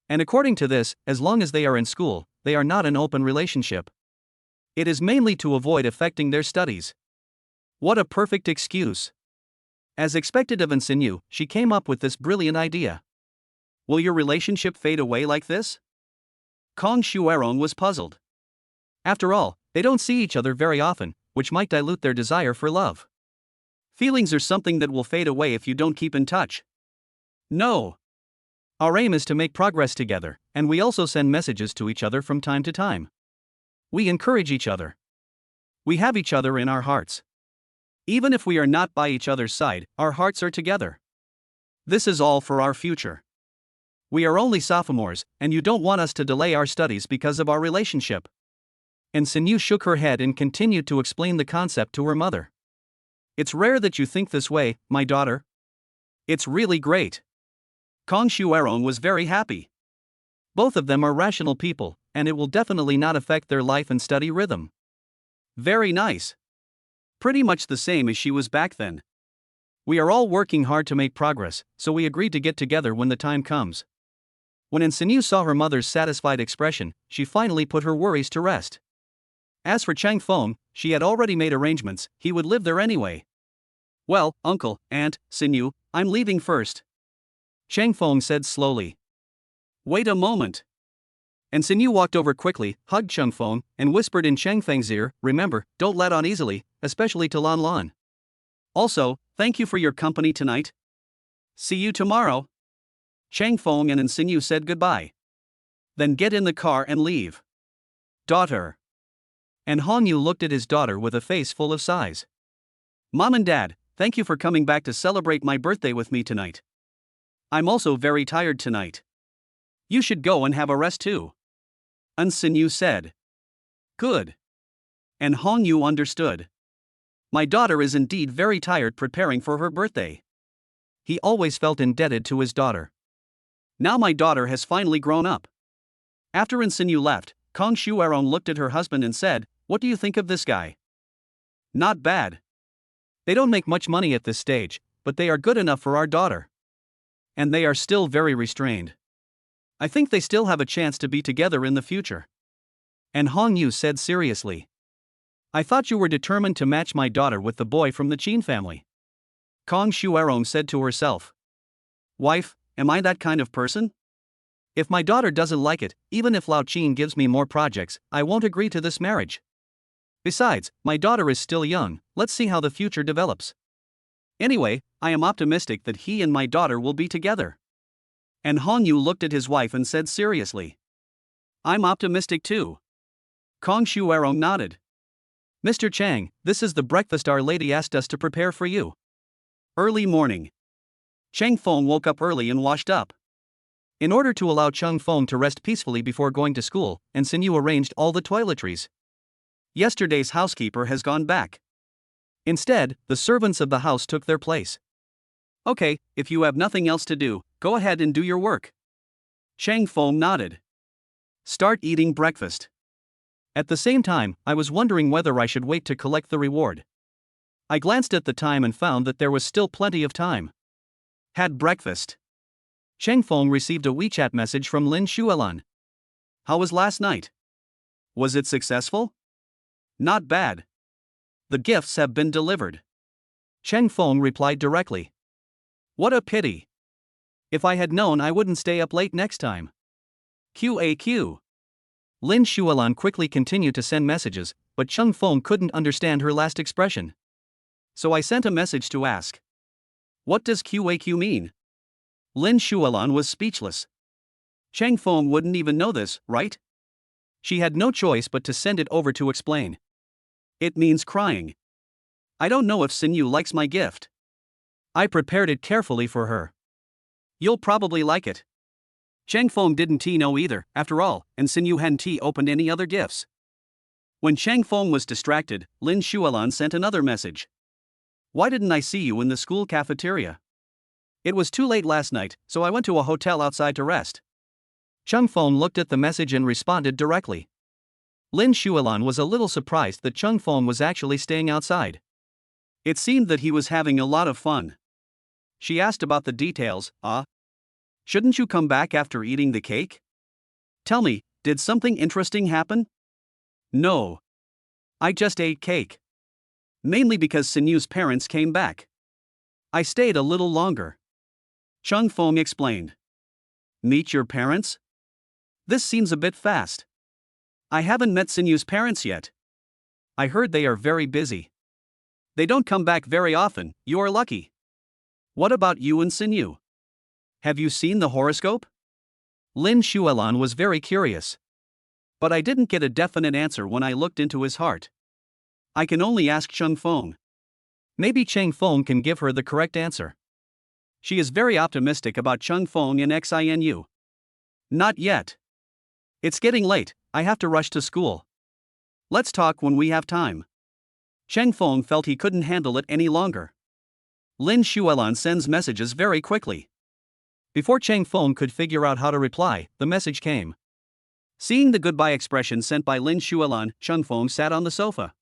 And according to this, as long as they are in school, they are not an open relationship. It is mainly to avoid affecting their studies. What a perfect excuse. As expected of Xinyu, she came up with this brilliant idea. Will your relationship fade away like this? Kong Shuerong was puzzled. After all, they don't see each other very often, which might dilute their desire for love. Feelings are something that will fade away if you don't keep in touch. No. Our aim is to make progress together, and we also send messages to each other from time to time. We encourage each other. We have each other in our hearts. Even if we are not by each other's side, our hearts are together. This is all for our future. We are only sophomores, and you don't want us to delay our studies because of our relationship. And Xinyu shook her head and continued to explain the concept to her mother. It's rare that you think this way, my daughter. It's really great. Kong Shuerong was very happy. Both of them are rational people, and it will definitely not affect their life and study rhythm. Very nice. Pretty much the same as she was back then. We are all working hard to make progress, so we agreed to get together when the time comes. When Xinyu saw her mother's satisfied expression, she finally put her worries to rest. As for Chang Feng, she had already made arrangements, he would live there anyway. Well, Uncle, Aunt, Xinyu, I'm leaving first. Chang Feng said slowly. Wait a moment. And Xinyu walked over quickly, hugged Chang Feng, and whispered in Chang Feng's ear, remember, don't let on easily, especially to Lan Lan. Also, thank you for your company tonight. See you tomorrow. Chang Feng and Xin said goodbye. Then get in the car and leave. Daughter. And Hong Yu looked at his daughter with a face full of sighs. Mom and Dad, thank you for coming back to celebrate my birthday with me tonight. I'm also very tired tonight. You should go and have a rest too. Xin said. Good. And Hong Yu understood. My daughter is indeed very tired preparing for her birthday. He always felt indebted to his daughter. Now my daughter has finally grown up. After Xin left, Kong Shuaron looked at her husband and said, "What do you think of this guy?" Not bad. They don't make much money at this stage, but they are good enough for our daughter. And they are still very restrained. I think they still have a chance to be together in the future. And Hong Yu said seriously. I thought you were determined to match my daughter with the boy from the Qin family. Kong Shuaron said to herself. Wife, am I that kind of person? If my daughter doesn't like it, even if Lao Qin gives me more projects, I won't agree to this marriage. Besides, my daughter is still young, let's see how the future develops. Anyway, I am optimistic that he and my daughter will be together. And Hong Yu looked at his wife and said seriously. I'm optimistic too. Kong Shuaron nodded. Mr. Chang, this is the breakfast Our Lady asked us to prepare for you. Early morning. Chang Feng woke up early and washed up. In order to allow Chang Feng to rest peacefully before going to school, and Xin Yu arranged all the toiletries. Yesterday's housekeeper has gone back. Instead, the servants of the house took their place. Okay, if you have nothing else to do, go ahead and do your work. Chang Feng nodded. Start eating breakfast. At the same time, I was wondering whether I should wait to collect the reward. I glanced at the time and found that there was still plenty of time. Had breakfast. Chang Feng received a WeChat message from Lin Shualan. How was last night? Was it successful? Not bad. The gifts have been delivered. Chang Feng replied directly. What a pity. If I had known, I wouldn't stay up late next time. QAQ. Lin Shualan quickly continued to send messages, but Chang Feng couldn't understand her last expression. So I sent a message to ask. What does QAQ mean? Lin Shualan was speechless. Chang Feng wouldn't even know this, right? She had no choice but to send it over to explain. It means crying. I don't know if Xin Yu likes my gift. I prepared it carefully for her. You'll probably like it. Chang Feng didn't know either, after all, and Xin Yu hadn't opened any other gifts. When Chang Feng was distracted, Lin Shualan sent another message. Why didn't I see you in the school cafeteria? It was too late last night, so I went to a hotel outside to rest. Chang Feng looked at the message and responded directly. Lin Shualan was a little surprised that Chang Feng was actually staying outside. It seemed that he was having a lot of fun. She asked about the details. Shouldn't you come back after eating the cake? Tell me, did something interesting happen? No. I just ate cake. Mainly because Xin Yu's parents came back. I stayed a little longer. Chang Feng explained. Meet your parents? This seems a bit fast. I haven't met Xin Yu's parents yet. I heard they are very busy. They don't come back very often, you are lucky. What about you and Xin Yu? Have you seen the horoscope? Lin Shualan was very curious. But I didn't get a definite answer when I looked into his heart. I can only ask Chang Feng. Maybe Chang Feng can give her the correct answer. She is very optimistic about Chang Feng and Xin. Not yet. It's getting late, I have to rush to school. Let's talk when we have time. Chang Feng felt he couldn't handle it any longer. Lin Shualan sends messages very quickly. Before Chang Feng could figure out how to reply, the message came. Seeing the goodbye expression sent by Lin Shualan, Chang Feng sat on the sofa.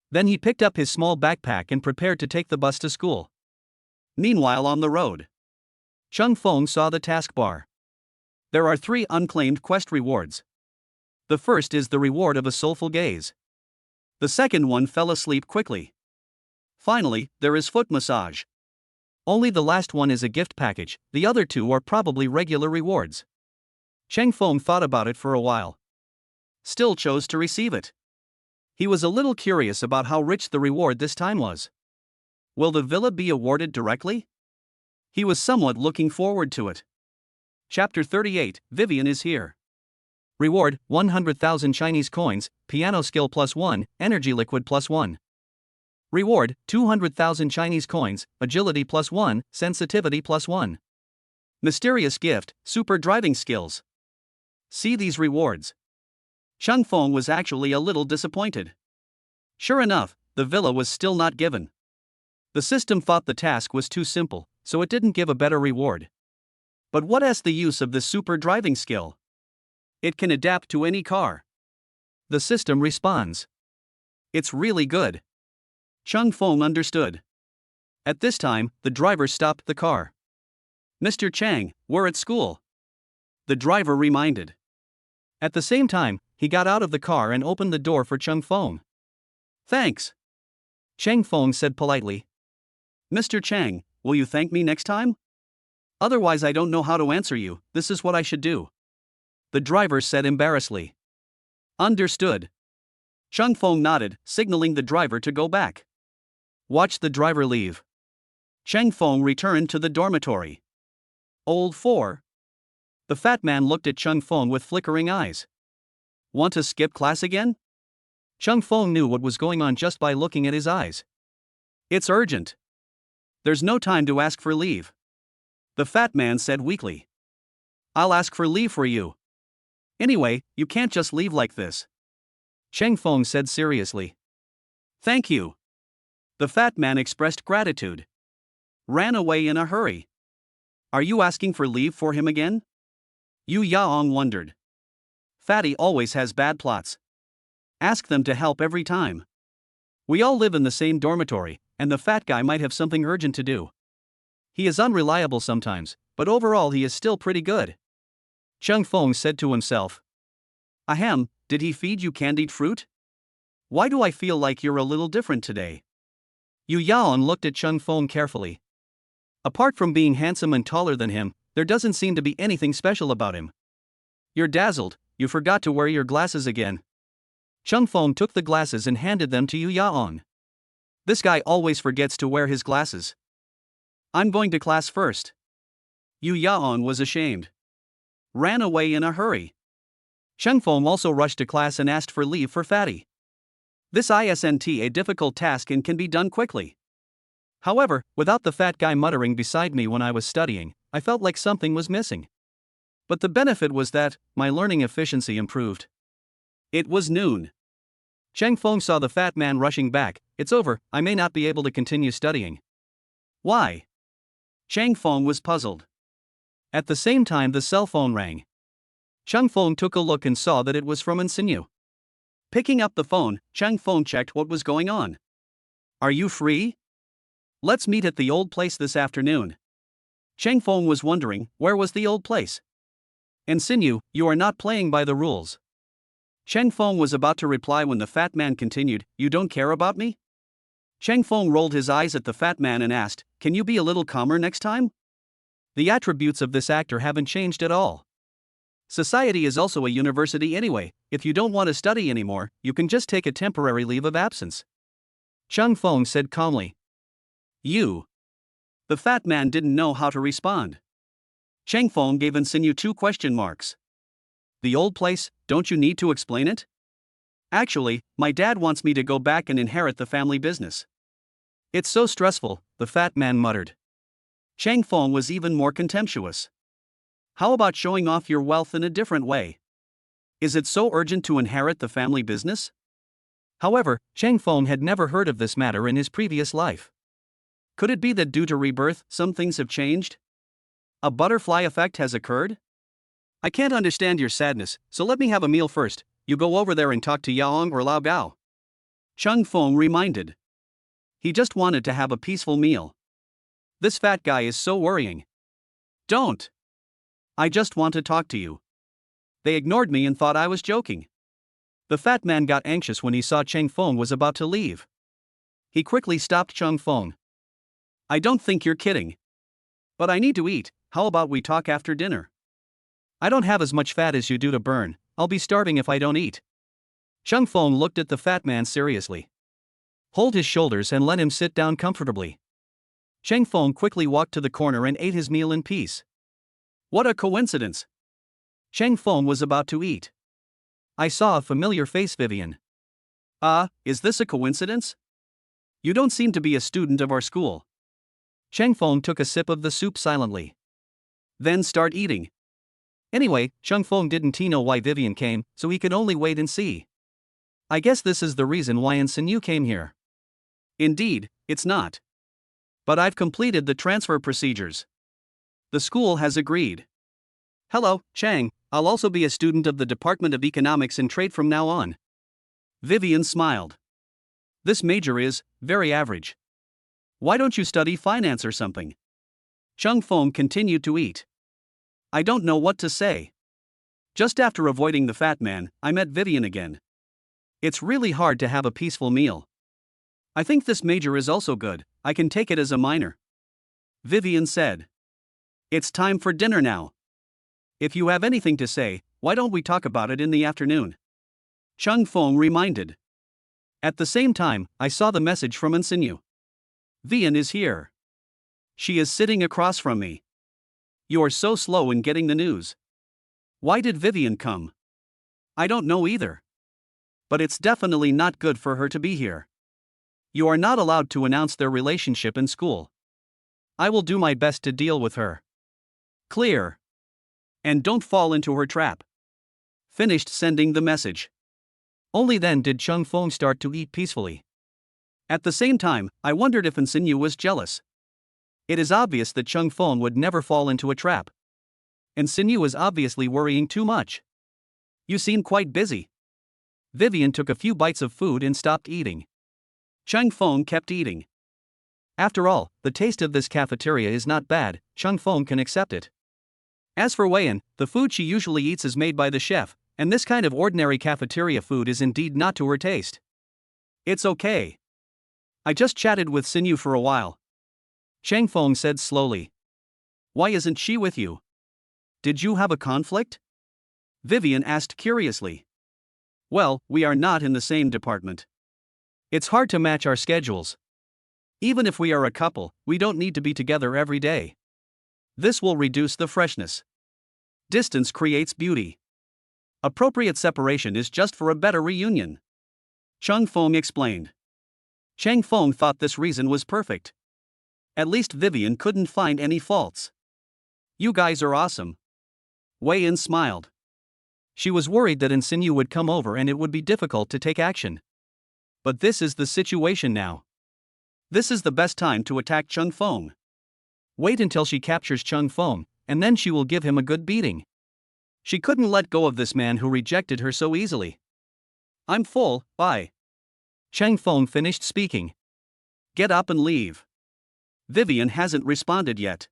Then he picked up his small backpack and prepared to take the bus to school. Meanwhile, on the road, Chang Feng saw the taskbar. There are 3 unclaimed quest rewards. The first is the reward of a soulful gaze. The second one fell asleep quickly. Finally, there is foot massage. Only the last one is a gift package, the other 2 are probably regular rewards. Chang Feng thought about it for a while. Still chose to receive it. He was a little curious about how rich the reward this time was. Will the villa be awarded directly? He was somewhat looking forward to it. Chapter 38, Vivian is here. Reward, 100,000 Chinese coins, piano skill +1, energy liquid +1. Reward, 200,000 Chinese coins, agility +1, sensitivity +1. Mysterious gift, super driving skills. See these rewards. Cheng Feng was actually a little disappointed. Sure enough, the villa was still not given. The system thought the task was too simple, so it didn't give a better reward. But what is the use of this super driving skill? It can adapt to any car. The system responds. It's really good. Cheng Feng understood. At this time, the driver stopped the car. Mr. Chang, we're at school. The driver reminded. At the same time, he got out of the car and opened the door for Cheng Feng. Thanks. Cheng Feng said politely. Mr. Chang, will you thank me next time? Otherwise I don't know how to answer you, this is what I should do. The driver said embarrassedly. Understood. Cheng Feng nodded, signaling the driver to go back. Watch the driver leave. Cheng Feng returned to the dormitory. Old 4. The fat man looked at Cheng Feng with flickering eyes. Want to skip class again? Cheng Feng knew what was going on just by looking at his eyes. It's urgent. There's no time to ask for leave. The fat man said weakly. I'll ask for leave for you. Anyway, you can't just leave like this. Cheng Feng said seriously. Thank you. The fat man expressed gratitude. Ran away in a hurry. Are you asking for leave for him again? Yu Yaong wondered. Fatty always has bad plots. Ask them to help every time. We all live in the same dormitory, and the fat guy might have something urgent to do. He is unreliable sometimes, but overall he is still pretty good. Cheng Feng said to himself. Ahem, did he feed you candied fruit? Why do I feel like you're a little different today? Yu Yaon looked at Cheng Feng carefully. Apart from being handsome and taller than him, there doesn't seem to be anything special about him. You're dazzled, you forgot to wear your glasses again. Cheng Feng took the glasses and handed them to Yu Yaon. This guy always forgets to wear his glasses. I'm going to class first. Yu Yaon was ashamed. Ran away in a hurry. Cheng Feng also rushed to class and asked for leave for Fatty. This isn't a difficult task and can be done quickly. However, without the fat guy muttering beside me when I was studying, I felt like something was missing. But the benefit was that my learning efficiency improved. It was noon. Cheng Feng saw the fat man rushing back. It's over, I may not be able to continue studying. Why? Cheng Feng was puzzled. At the same time the cell phone rang. Cheng Feng took a look and saw that it was from Insinu. Picking up the phone, Cheng Feng checked what was going on. Are you free? Let's meet at the old place this afternoon. Cheng Feng was wondering, where was the old place? Insinu, you are not playing by the rules. Cheng Feng was about to reply when the fat man continued, you don't care about me? Cheng Feng rolled his eyes at the fat man and asked, can you be a little calmer next time? The attributes of this actor haven't changed at all. Society is also a university anyway, if you don't want to study anymore, you can just take a temporary leave of absence. Cheng Feng said calmly. You. The fat man didn't know how to respond. Cheng Feng gave Insinu 2 question marks. The old place, don't you need to explain it? Actually, my dad wants me to go back and inherit the family business. It's so stressful, the fat man muttered. Cheng Feng was even more contemptuous. How about showing off your wealth in a different way? Is it so urgent to inherit the family business? However, Cheng Feng had never heard of this matter in his previous life. Could it be that due to rebirth, some things have changed? A butterfly effect has occurred? I can't understand your sadness, so let me have a meal first. You go over there and talk to Yaong or Lao Gao. Cheng Feng reminded. He just wanted to have a peaceful meal. This fat guy is so worrying. Don't. I just want to talk to you. They ignored me and thought I was joking. The fat man got anxious when he saw Cheng Feng was about to leave. He quickly stopped Cheng Feng. I don't think you're kidding. But I need to eat, how about we talk after dinner? I don't have as much fat as you do to burn, I'll be starving if I don't eat. Cheng Feng looked at the fat man seriously. Hold his shoulders and let him sit down comfortably. Cheng Feng quickly walked to the corner and ate his meal in peace. What a coincidence! Cheng Feng was about to eat. I saw a familiar face, Vivian. Is this a coincidence? You don't seem to be a student of our school. Cheng Feng took a sip of the soup silently. Then start eating. Anyway, Cheng Feng didn't know why Vivian came, so he could only wait and see. I guess this is the reason why Yu came here. Indeed, it's not. But I've completed the transfer procedures. The school has agreed. Hello, Chang, I'll also be a student of the Department of Economics and Trade from now on. Vivian smiled. This major is very average. Why don't you study finance or something? Cheng Feng continued to eat. I don't know what to say. Just after avoiding the fat man, I met Vivian again. It's really hard to have a peaceful meal. I think this major is also good, I can take it as a minor. Vivian said. It's time for dinner now. If you have anything to say, why don't we talk about it in the afternoon? Cheng Feng reminded. At the same time, I saw the message from Yu. Vian is here. She is sitting across from me. You are so slow in getting the news. Why did Vivian come? I don't know either. But it's definitely not good for her to be here. You are not allowed to announce their relationship in school. I will do my best to deal with her. Clear. And don't fall into her trap. Finished sending the message. Only then did Cheng Feng start to eat peacefully. At the same time, I wondered if Yu was jealous. It is obvious that Cheng Feng would never fall into a trap. Yu is obviously worrying too much. You seem quite busy. Vivian took a few bites of food and stopped eating. Cheng Feng kept eating. After all, the taste of this cafeteria is not bad, Cheng Feng can accept it. As for Weian, the food she usually eats is made by the chef, and this kind of ordinary cafeteria food is indeed not to her taste. It's okay. I just chatted with Yu for a while. Cheng Feng said slowly. Why isn't she with you? Did you have a conflict? Vivian asked curiously. Well, we are not in the same department. It's hard to match our schedules. Even if we are a couple, we don't need to be together every day. This will reduce the freshness. Distance creates beauty. Appropriate separation is just for a better reunion. Cheng Feng explained. Cheng Feng thought this reason was perfect. At least Vivian couldn't find any faults. You guys are awesome. Weian smiled. She was worried that Yu would come over and it would be difficult to take action. But this is the situation now. This is the best time to attack Cheng Feng. Wait until she captures Cheng Feng, and then she will give him a good beating. She couldn't let go of this man who rejected her so easily. I'm full, bye. Cheng Feng finished speaking. Get up and leave. Vivian hasn't responded yet.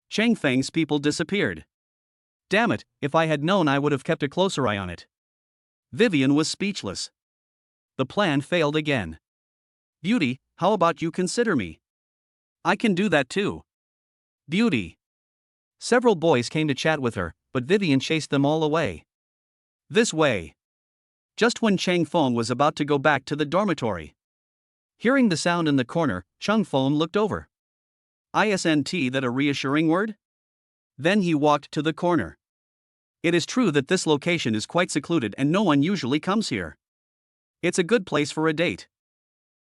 Cheng Feng's people disappeared. Damn it, if I had known I would have kept a closer eye on it. Vivian was speechless. The plan failed again. Beauty, how about you consider me? I can do that too. Beauty. Several boys came to chat with her, but Vivian chased them all away. This way. Just when Cheng Feng was about to go back to the dormitory. Hearing the sound in the corner, Cheng Feng looked over. Isn't that a reassuring word? Then he walked to the corner. It is true that this location is quite secluded and no one usually comes here. It's a good place for a date.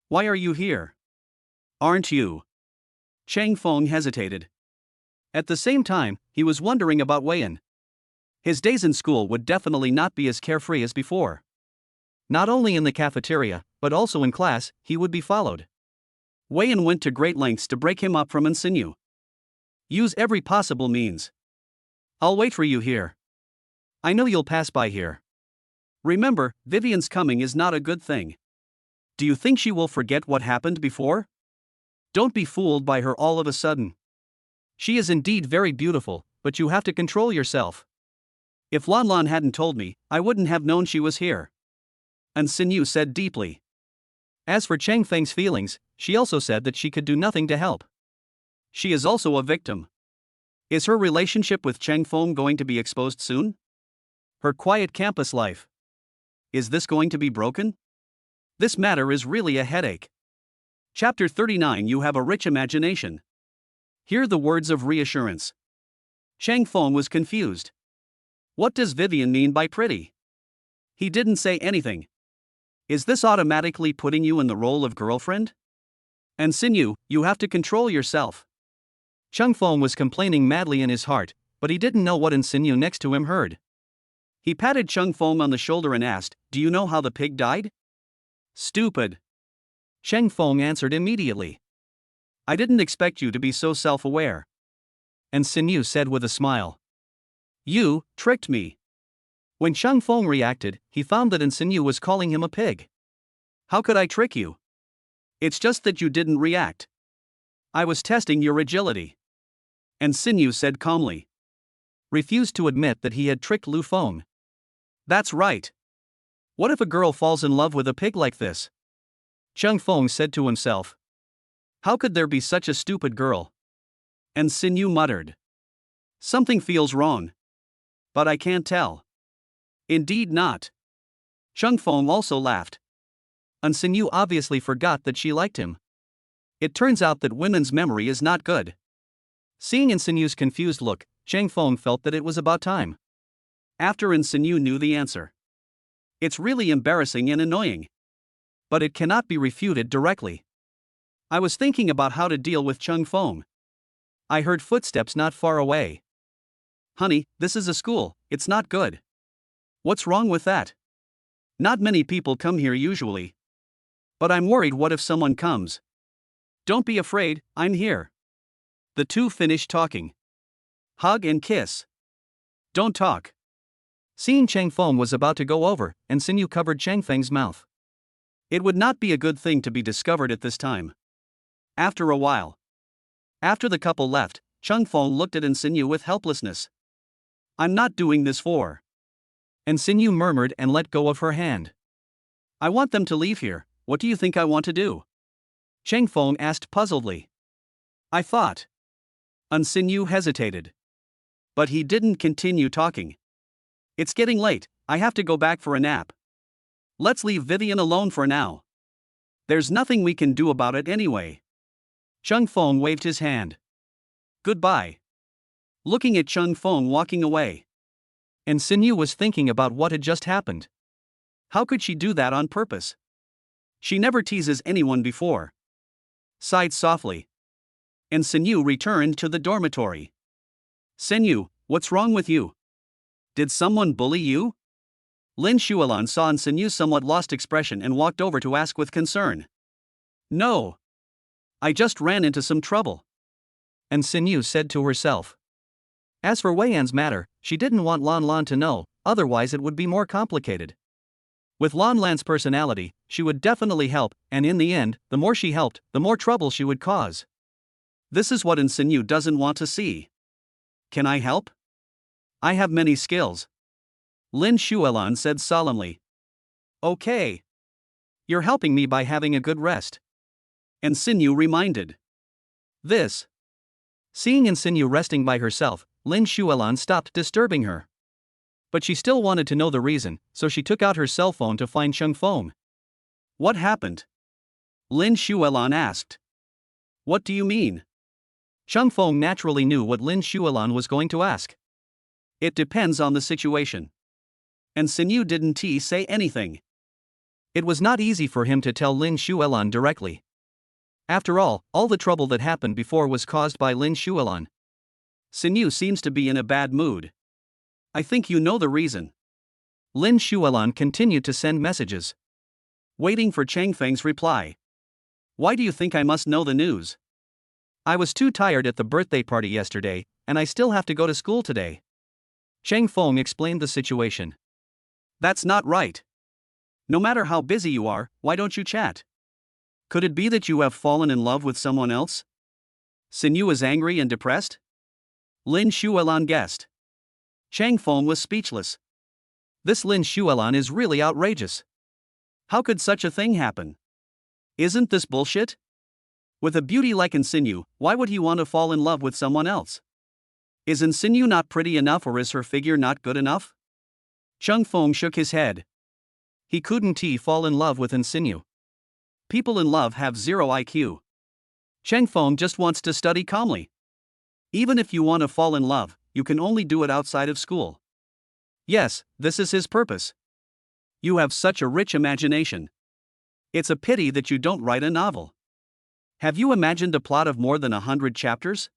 Why are you here? Aren't you? Cheng Feng hesitated. At the same time, he was wondering about Weian. His days in school would definitely not be as carefree as before. Not only in the cafeteria, but also in class, he would be followed. Weian went to great lengths to break him up from Yu. Use every possible means. I'll wait for you here. I know you'll pass by here. Remember, Vivian's coming is not a good thing. Do you think she will forget what happened before? Don't be fooled by her all of a sudden. She is indeed very beautiful, but you have to control yourself. If Lan Lan hadn't told me, I wouldn't have known she was here. Yu said deeply. As for Cheng Feng's feelings, she also said that she could do nothing to help. She is also a victim. Is her relationship with Cheng Feng going to be exposed soon? Her quiet campus life. Is this going to be broken? This matter is really a headache. Chapter 39. You have a rich imagination. Hear the words of reassurance. Chang Feng was confused. What does Vivian mean by pretty? He didn't say anything. Is this automatically putting you in the role of girlfriend? And Sinew, you have to control yourself. Chang Feng was complaining madly in his heart, but he didn't know what Sinew next to him heard. He patted Chang Feng on the shoulder and asked, "Do you know how the pig died?" "Stupid." Chang Feng answered immediately. "I didn't expect you to be so self-aware." And Sinew said with a smile, "You tricked me." When Chang Feng reacted, he found that Sinew was calling him a pig. "How could I trick you? It's just that you didn't react. I was testing your agility." And Sinew said calmly. Refused to admit that he had tricked Lu Feng. "That's right. What if a girl falls in love with a pig like this?" Chang Feng said to himself. "How could there be such a stupid girl?" And Sinew muttered. "Something feels wrong. But I can't tell." "Indeed not." Chang Feng also laughed. And Sinew obviously forgot that she liked him. It turns out that women's memory is not good. Seeing Sinew's confused look, Chang Feng felt that it was about time. After Sinew knew the answer. "It's really embarrassing and annoying. But it cannot be refuted directly. I was thinking about how to deal with Chang Feng. I heard footsteps not far away." "Honey, this is a school, it's not good." "What's wrong with that? Not many people come here usually." "But I'm worried, what if someone comes?" "Don't be afraid, I'm here." The two finished talking. "Hug and kiss." "Don't talk." Seeing Chang Feng was about to go over, Sinew covered Chang Feng's mouth. It would not be a good thing to be discovered at this time. After a while. After the couple left, Chang Feng looked at Sinew with helplessness. "I'm not doing this for." Sinew murmured and let go of her hand. "I want them to leave here, what do you think I want to do?" Chang Feng asked puzzledly. "I thought." Sinew hesitated. But he didn't continue talking. "It's getting late, I have to go back for a nap. Let's leave Vivian alone for now. There's nothing we can do about it anyway." Chang Feng waved his hand. "Goodbye." Looking at Chang Feng walking away. Sinew was thinking about what had just happened. How could she do that on purpose? She never teases anyone before. Sighed softly. Sinew returned to the dormitory. "Sinew, what's wrong with you? Did someone bully you?" Lin Xuelan saw Sinew's somewhat lost expression and walked over to ask with concern. "No. I just ran into some trouble." Sinew said to herself. As for Wei Yan's matter, she didn't want Lan Lan to know, otherwise it would be more complicated. With Lan Lan's personality, she would definitely help, and in the end, the more she helped, the more trouble she would cause. This is what Sinew doesn't want to see. "Can I help? I have many skills." Lin Xuelan said solemnly. "Okay. You're helping me by having a good rest." Sinew reminded. This. Seeing Sinew resting by herself, Lin Xuelan stopped disturbing her. But she still wanted to know the reason, so she took out her cell phone to find Chang Feng. "What happened?" Lin Xuelan asked. "What do you mean?" Chang Feng naturally knew what Lin Xuelan was going to ask. "It depends on the situation." Sinew didn't say anything. It was not easy for him to tell Lin Xuelan directly. After all the trouble that happened before was caused by Lin Xuelan. "Sinew seems to be in a bad mood. I think you know the reason." Lin Xuelan continued to send messages, waiting for Chang Feng's reply. "Why do you think I must know the news?" "I was too tired at the birthday party yesterday, and I still have to go to school today." Chang Feng explained the situation. "That's not right. No matter how busy you are, why don't you chat? Could it be that you have fallen in love with someone else?" Sinew is angry and depressed? Lin Xuelan guessed. Chang Feng was speechless. This Lin Xuelan is really outrageous. How could such a thing happen? Isn't this bullshit? With a beauty like Sinew, why would he want to fall in love with someone else? Is Sinew not pretty enough, or is her figure not good enough? Chang Feng shook his head. He couldn't fall in love with Sinew. People in love have zero IQ. Cheng Feng just wants to study calmly. Even if you want to fall in love, you can only do it outside of school. Yes, this is his purpose. You have such a rich imagination. It's a pity that you don't write a novel. Have you imagined a plot of more than 100 chapters?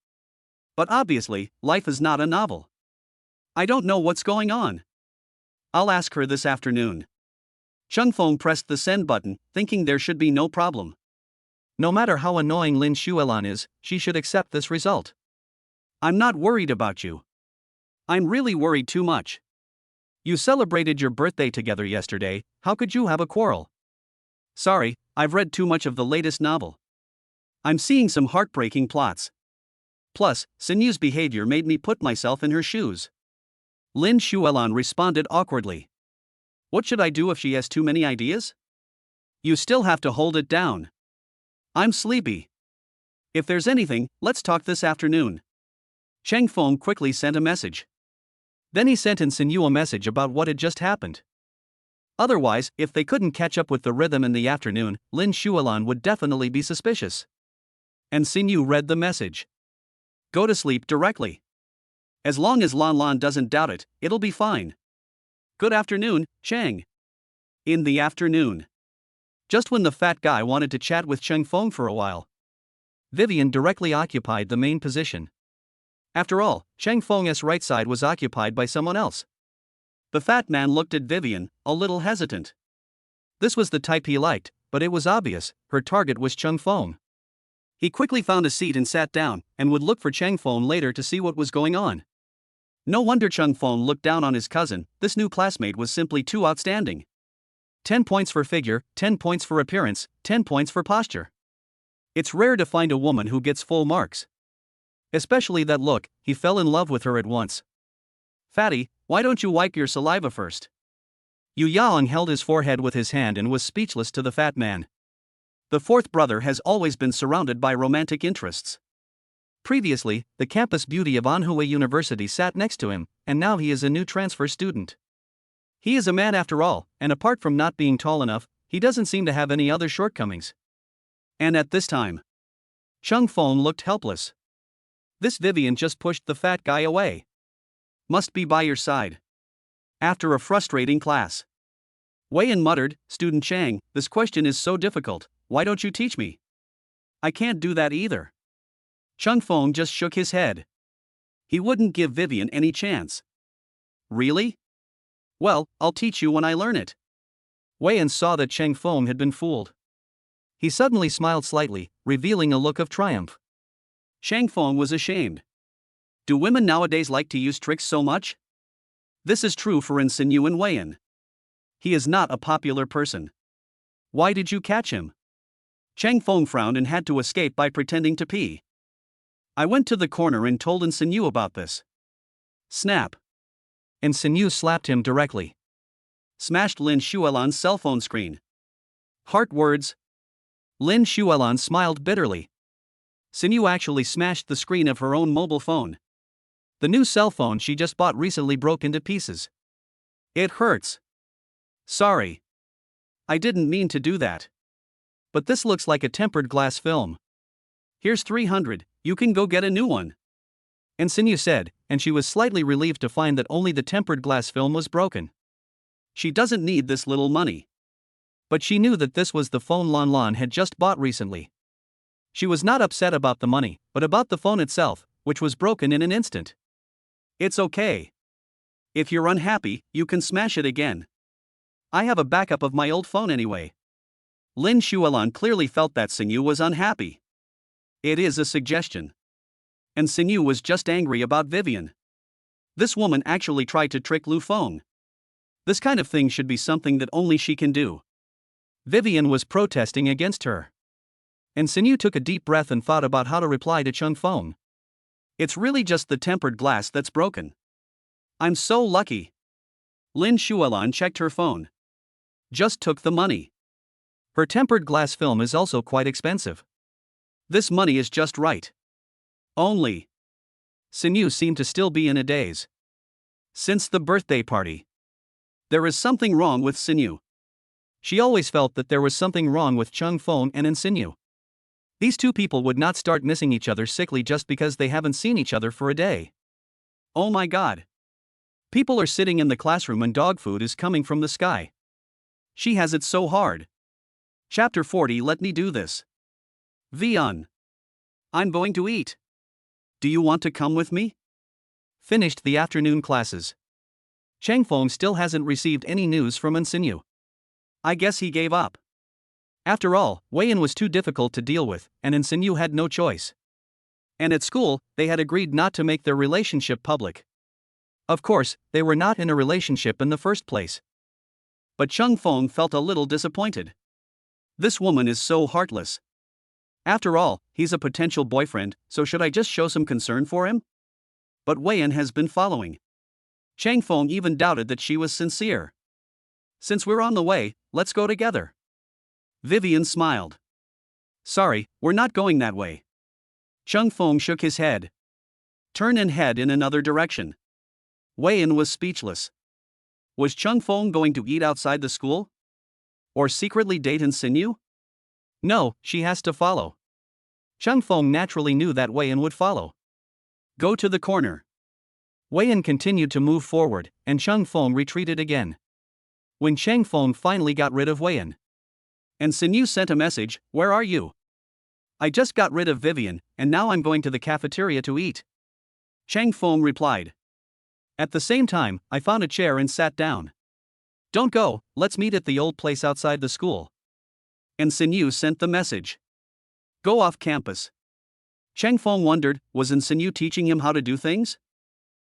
But obviously, life is not a novel. I don't know what's going on. I'll ask her this afternoon. Cheng Feng pressed the send button, thinking there should be no problem. No matter how annoying Lin Xuelan is, she should accept this result. I'm not worried about you. I'm really worried too much. You celebrated your birthday together yesterday, how could you have a quarrel? Sorry, I've read too much of the latest novel. I'm seeing some heartbreaking plots. Plus, Sinyu's behavior made me put myself in her shoes. Lin Xuelan responded awkwardly. What should I do if she has too many ideas? You still have to hold it down. I'm sleepy. If there's anything, let's talk this afternoon. Cheng Feng quickly sent a message. Then he sent in Sinyu a message about what had just happened. Otherwise, if they couldn't catch up with the rhythm in the afternoon, Lin Xuelan would definitely be suspicious. And Sinyu read the message. Go to sleep directly. As long as Lan Lan doesn't doubt it, it'll be fine. Good afternoon, Cheng. In the afternoon. Just when the fat guy wanted to chat with Cheng Feng for a while, Vivian directly occupied the main position. After all, Cheng Feng's right side was occupied by someone else. The fat man looked at Vivian, a little hesitant. This was the type he liked, but it was obvious, her target was Cheng Feng. He quickly found a seat and sat down, and would look for Cheng Feng later to see what was going on. No wonder Cheng Feng looked down on his cousin, this new classmate was simply too outstanding. 10 points for figure, 10 points for appearance, 10 points for posture. It's rare to find a woman who gets full marks. Especially that look, he fell in love with her at once. Fatty, why don't you wipe your saliva first? Yu Yaong held his forehead with his hand and was speechless to the fat man. The fourth brother has always been surrounded by romantic interests. Previously, the campus beauty of Anhui University sat next to him, and now he is a new transfer student. He is a man after all, and apart from not being tall enough, he doesn't seem to have any other shortcomings. And at this time, Cheng Feng looked helpless. This Vivian just pushed the fat guy away. Must be by your side. After a frustrating class, Wei Yan muttered, Student Chang, this question is so difficult, why don't you teach me? I can't do that either. Cheng Feng just shook his head. He wouldn't give Vivian any chance. Really? Well, I'll teach you when I learn it. Wei Yan saw that Cheng Feng had been fooled. He suddenly smiled slightly, revealing a look of triumph. Cheng Feng was ashamed. Do women nowadays like to use tricks so much? This is true for Sinyu and Wei Yan. He is not a popular person. Why did you catch him? Cheng Feng frowned and had to escape by pretending to pee. I went to the corner and told Sinyu about this. Snap. And Sinyu slapped him directly. Smashed Lin Xuelan's cell phone screen. Heart words. Lin Xuelan smiled bitterly. Sinyu actually smashed the screen of her own mobile phone. The new cell phone she just bought recently broke into pieces. It hurts. Sorry. I didn't mean to do that. But this looks like a tempered glass film. Here's 300, you can go get a new one. And Sinyu said, and she was slightly relieved to find that only the tempered glass film was broken. She doesn't need this little money. But she knew that this was the phone Lan Lan had just bought recently. She was not upset about the money, but about the phone itself, which was broken in an instant. It's okay. If you're unhappy, you can smash it again. I have a backup of my old phone anyway. Lin Xuelan clearly felt that Sinyu was unhappy. It is a suggestion. And Sinyu was just angry about Vivian. This woman actually tried to trick Lu Feng. This kind of thing should be something that only she can do. Vivian was protesting against her. And Sinyu took a deep breath and thought about how to reply to Cheng Feng. It's really just the tempered glass that's broken. I'm so lucky. Lin Xuelan checked her phone. Just took the money. Her tempered glass film is also quite expensive. This money is just right. Only. Sinyu seemed to still be in a daze. Since the birthday party. There is something wrong with Sinyu. She always felt that there was something wrong with Chung Fong and Insinu. These two people would not start missing each other sickly just because they haven't seen each other for a day. Oh my god. People are sitting in the classroom and dog food is coming from the sky. She has it so hard. Chapter 40. Let me do this. Vian. I'm going to eat. Do you want to come with me? Finished the afternoon classes. Chang Fong still hasn't received any news from Insinu. I guess he gave up. After all, Weiyan was too difficult to deal with, and Insinu had no choice. And at school, they had agreed not to make their relationship public. Of course, they were not in a relationship in the first place. But Chung Fong felt a little disappointed. This woman is so heartless. After all, he's a potential boyfriend, so should I just show some concern for him? But Weiyan has been following. Chang Fong even doubted that she was sincere. Since we're on the way, let's go together. Vivian smiled. Sorry, we're not going that way. Chung Fong shook his head. Turn and head in another direction. Weiyan was speechless. Was Chung Fong going to eat outside the school? Or secretly date Insinu? No, she has to follow. Chung Fong naturally knew that Weiyan would follow. Go to the corner. Weiyan continued to move forward, and Chung Fong retreated again. When Chang Fong finally got rid of Weiyan, Insinu sent a message, "Where are you?" I just got rid of Vivian, and now I'm going to the cafeteria to eat. Chang Fong replied. At the same time, I found a chair and sat down. Don't go, let's meet at the old place outside the school. Insinu sent the message. Go off campus. Chang Fong wondered, was Insinu teaching him how to do things?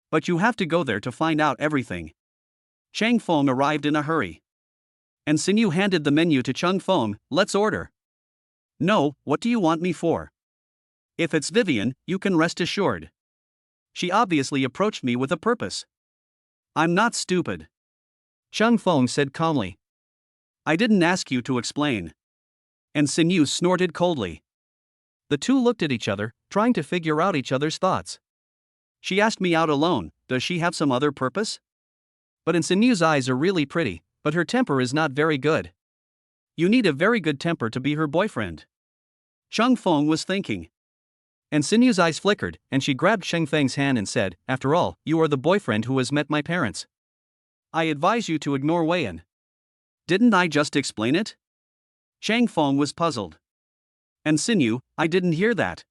But you have to go there to find out everything. Chang Fong arrived in a hurry. Insinu handed the menu to Chung Fong. Let's order. No, what do you want me for? If it's Vivian, you can rest assured. She obviously approached me with a purpose. I'm not stupid. Chung Fong said calmly. I didn't ask you to explain. Insinu snorted coldly. The two looked at each other, trying to figure out each other's thoughts. She asked me out alone, does she have some other purpose? But Insinu's eyes are really pretty, but her temper is not very good. You need a very good temper to be her boyfriend. Chung Fong was thinking. Insinu's eyes flickered, and she grabbed Cheng Feng's hand and said, after all, you are the boyfriend who has met my parents. I advise you to ignore Weiyan. Didn't I just explain it? Chang Fong was puzzled. Insinu, I didn't hear that.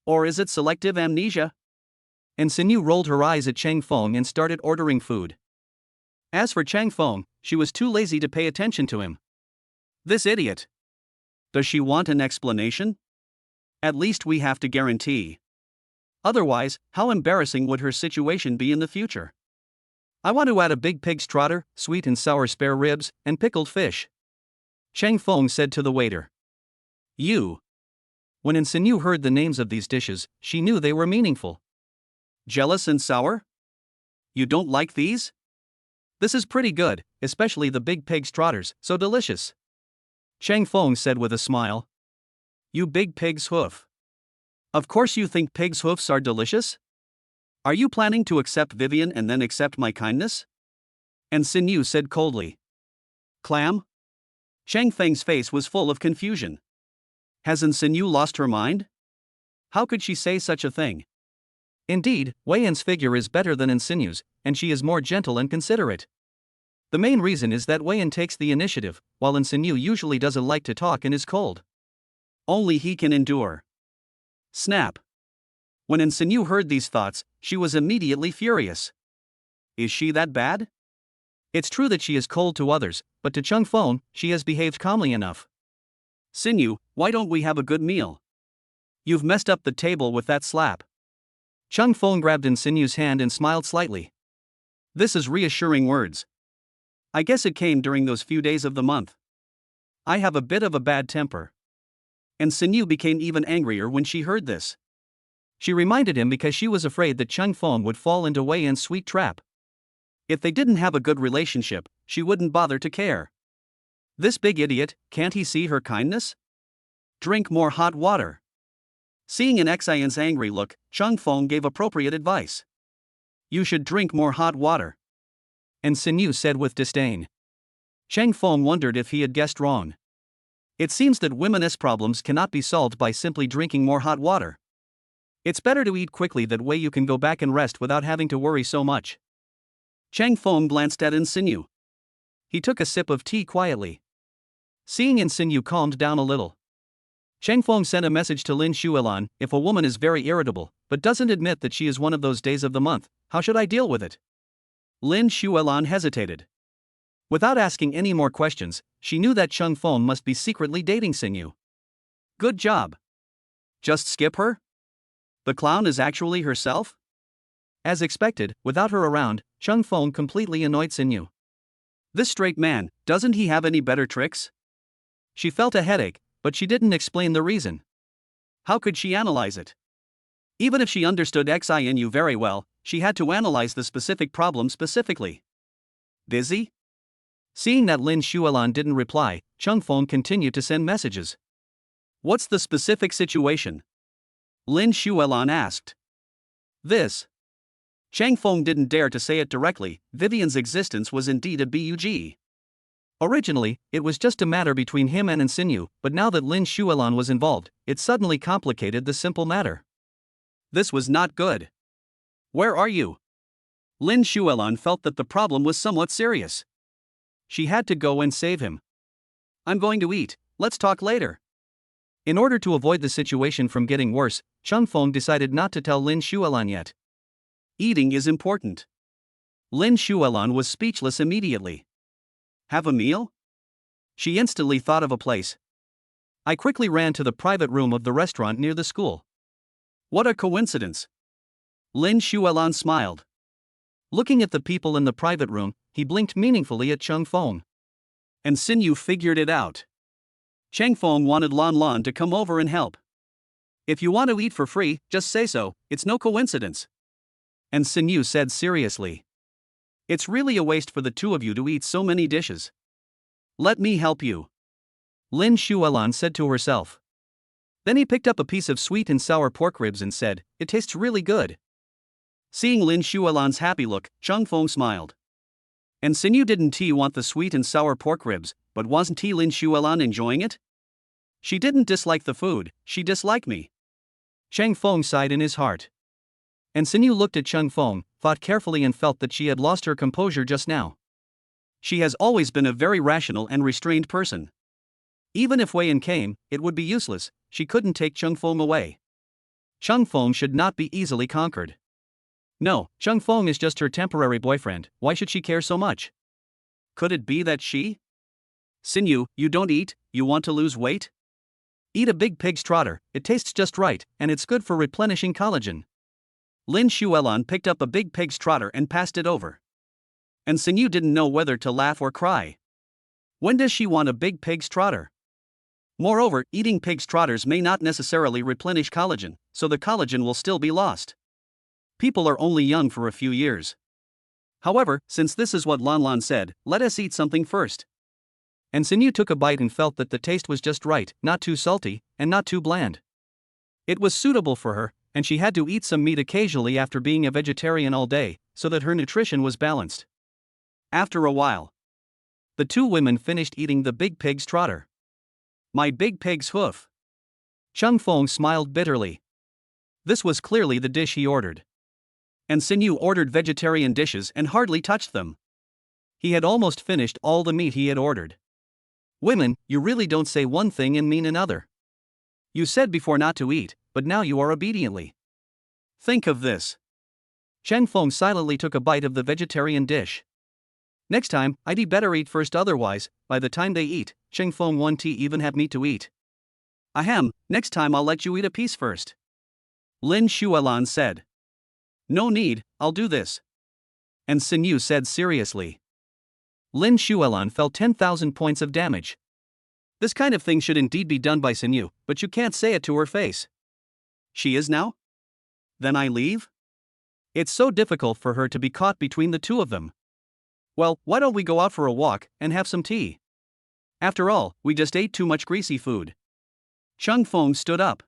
Or is it selective amnesia? Insinu rolled her eyes at Chang Fong and started ordering food. As for Chang Fong, she was too lazy to pay attention to him. This idiot. Does she want an explanation? At least we have to guarantee. Otherwise, how embarrassing would her situation be in the future? I want to add a big pig's trotter, sweet and sour spare ribs, and pickled fish. Chang Fong said to the waiter. You. When Insinu heard the names of these dishes, she knew they were meaningful. Jealous and sour? You don't like these? This is pretty good, especially the big pig's trotters, so delicious. Chang Fong said with a smile. You big pig's hoof. Of course you think pig's hoofs are delicious? Are you planning to accept Vivian and then accept my kindness? Insinu said coldly. Clam? Chang Feng's face was full of confusion. Has Insinu lost her mind? How could she say such a thing? Indeed, Weiyan's figure is better than Insinu's, and she is more gentle and considerate. The main reason is that Weiyan takes the initiative, while Insinu usually doesn't like to talk and is cold. Only he can endure. Snap. When Insinu heard these thoughts, she was immediately furious. Is she that bad? It's true that she is cold to others, but to Chung Fong, she has behaved calmly enough. Sinu, why don't we have a good meal? You've messed up the table with that slap. Chung Fong grabbed Insinu's hand and smiled slightly. This is reassuring words. I guess it came during those few days of the month. I have a bit of a bad temper. Insinu became even angrier when she heard this. She reminded him because she was afraid that Chung Fong would fall into Weiyan's sweet trap. If they didn't have a good relationship, she wouldn't bother to care. This big idiot, can't he see her kindness? Drink more hot water. Seeing an Xian's angry look, Chung Fong gave appropriate advice. You should drink more hot water. Insinu said with disdain. Chang Feng wondered if he had guessed wrong. It seems that women's problems cannot be solved by simply drinking more hot water. It's better to eat quickly, that way you can go back and rest without having to worry so much. Chang Feng glanced at Insigne. He took a sip of tea quietly. Seeing Insigne calmed down a little, Chang Feng sent a message to Lin Xuelan: if a woman is very irritable, but doesn't admit that she is one of those days of the month, how should I deal with it? Lin Xuelan hesitated. Without asking any more questions, she knew that Chang Feng must be secretly dating Insigne. Good job. Just skip her? The clown is actually herself? As expected, without her around, Chang Feng completely annoyed Insigne. This straight man, doesn't he have any better tricks? She felt a headache, but she didn't explain the reason. How could she analyze it? Even if she understood Xinu very well, she had to analyze the specific problem specifically. Busy? Seeing that Lin Xuelan didn't reply, Chang Feng continued to send messages. What's the specific situation? Lin Xuelan asked. This. Chang Feng didn't dare to say it directly. Vivian's existence was indeed a bug. Originally, it was just a matter between him and Insigne, but now that Lin Xuelan was involved, it suddenly complicated the simple matter. This was not good. Where are you? Lin Xuelan felt that the problem was somewhat serious. She had to go and save him. I'm going to eat, let's talk later. In order to avoid the situation from getting worse, Chang Feng decided not to tell Lin Xuelan yet. Eating is important. Lin Xuelan was speechless immediately. Have a meal? She instantly thought of a place. I quickly ran to the private room of the restaurant near the school. What a coincidence. Lin Xuelan smiled. Looking at the people in the private room, he blinked meaningfully at Chang Feng. Insigne figured it out. Chang Feng wanted Lan Lan to come over and help. If you want to eat for free, just say so, it's no coincidence. Insigne said seriously. It's really a waste for the two of you to eat so many dishes. Let me help you. Lin Xuelan said to herself. Then he picked up a piece of sweet and sour pork ribs and said, it tastes really good. Seeing Lin Xuelan's happy look, Chang Feng smiled. Insigne didn't want the sweet and sour pork ribs, but wasn't Lin Xuelan enjoying it? She didn't dislike the food, she disliked me. Chang Feng sighed in his heart. Insigne looked at Chang Feng, thought carefully and felt that she had lost her composure just now. She has always been a very rational and restrained person. Even if Wei Yan came, it would be useless, she couldn't take Chang Feng away. Chang Feng should not be easily conquered. No, Chang Feng is just her temporary boyfriend, why should she care so much? Could it be that she? Insigne, you don't eat, you want to lose weight? Eat a big pig's trotter, it tastes just right, and it's good for replenishing collagen. Lin Xuelan picked up a big pig's trotter and passed it over. Insigne didn't know whether to laugh or cry. When does she want a big pig's trotter? Moreover, eating pig's trotters may not necessarily replenish collagen, so the collagen will still be lost. People are only young for a few years. However, since this is what Lan Lan said, let us eat something first. Insigne took a bite and felt that the taste was just right, not too salty, and not too bland. It was suitable for her, and she had to eat some meat occasionally after being a vegetarian all day, so that her nutrition was balanced. After a while, the two women finished eating the big pig's trotter. My big pig's hoof. Chang Feng smiled bitterly. This was clearly the dish he ordered. Insigne ordered vegetarian dishes and hardly touched them. He had almost finished all the meat he had ordered. Women, you really don't say one thing and mean another. You said before not to eat, but now you are obediently. Think of this. Chang Feng silently took a bite of the vegetarian dish. Next time, I'd better eat first, otherwise, by the time they eat, Chang Feng won't even have meat to eat. Ahem, next time I'll let you eat a piece first. Lin Xuelan said. No need, I'll do this. Insigne said seriously. Lin Xuelan felt 10,000 points of damage. This kind of thing should indeed be done by Insigne, but you can't say it to her face. She is now? Then I leave? It's so difficult for her to be caught between the two of them. Well, why don't we go out for a walk and have some tea? After all, we just ate too much greasy food. Chang Feng stood up.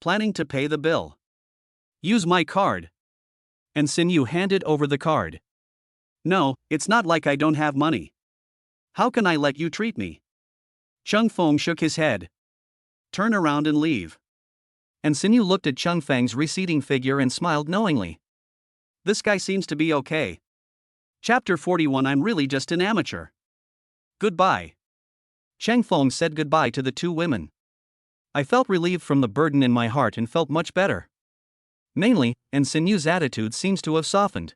Planning to pay the bill. Use my card. Insigne handed over the card. No, it's not like I don't have money. How can I let you treat me? Cheng Feng shook his head. Turn around and leave. And Sinyu looked at Cheng Feng's receding figure and smiled knowingly. This guy seems to be okay. Chapter 41. I'm really just an amateur. Goodbye. Cheng Feng said goodbye to the two women. I felt relieved from the burden in my heart and felt much better. Mainly, and Sinyu's attitude seems to have softened.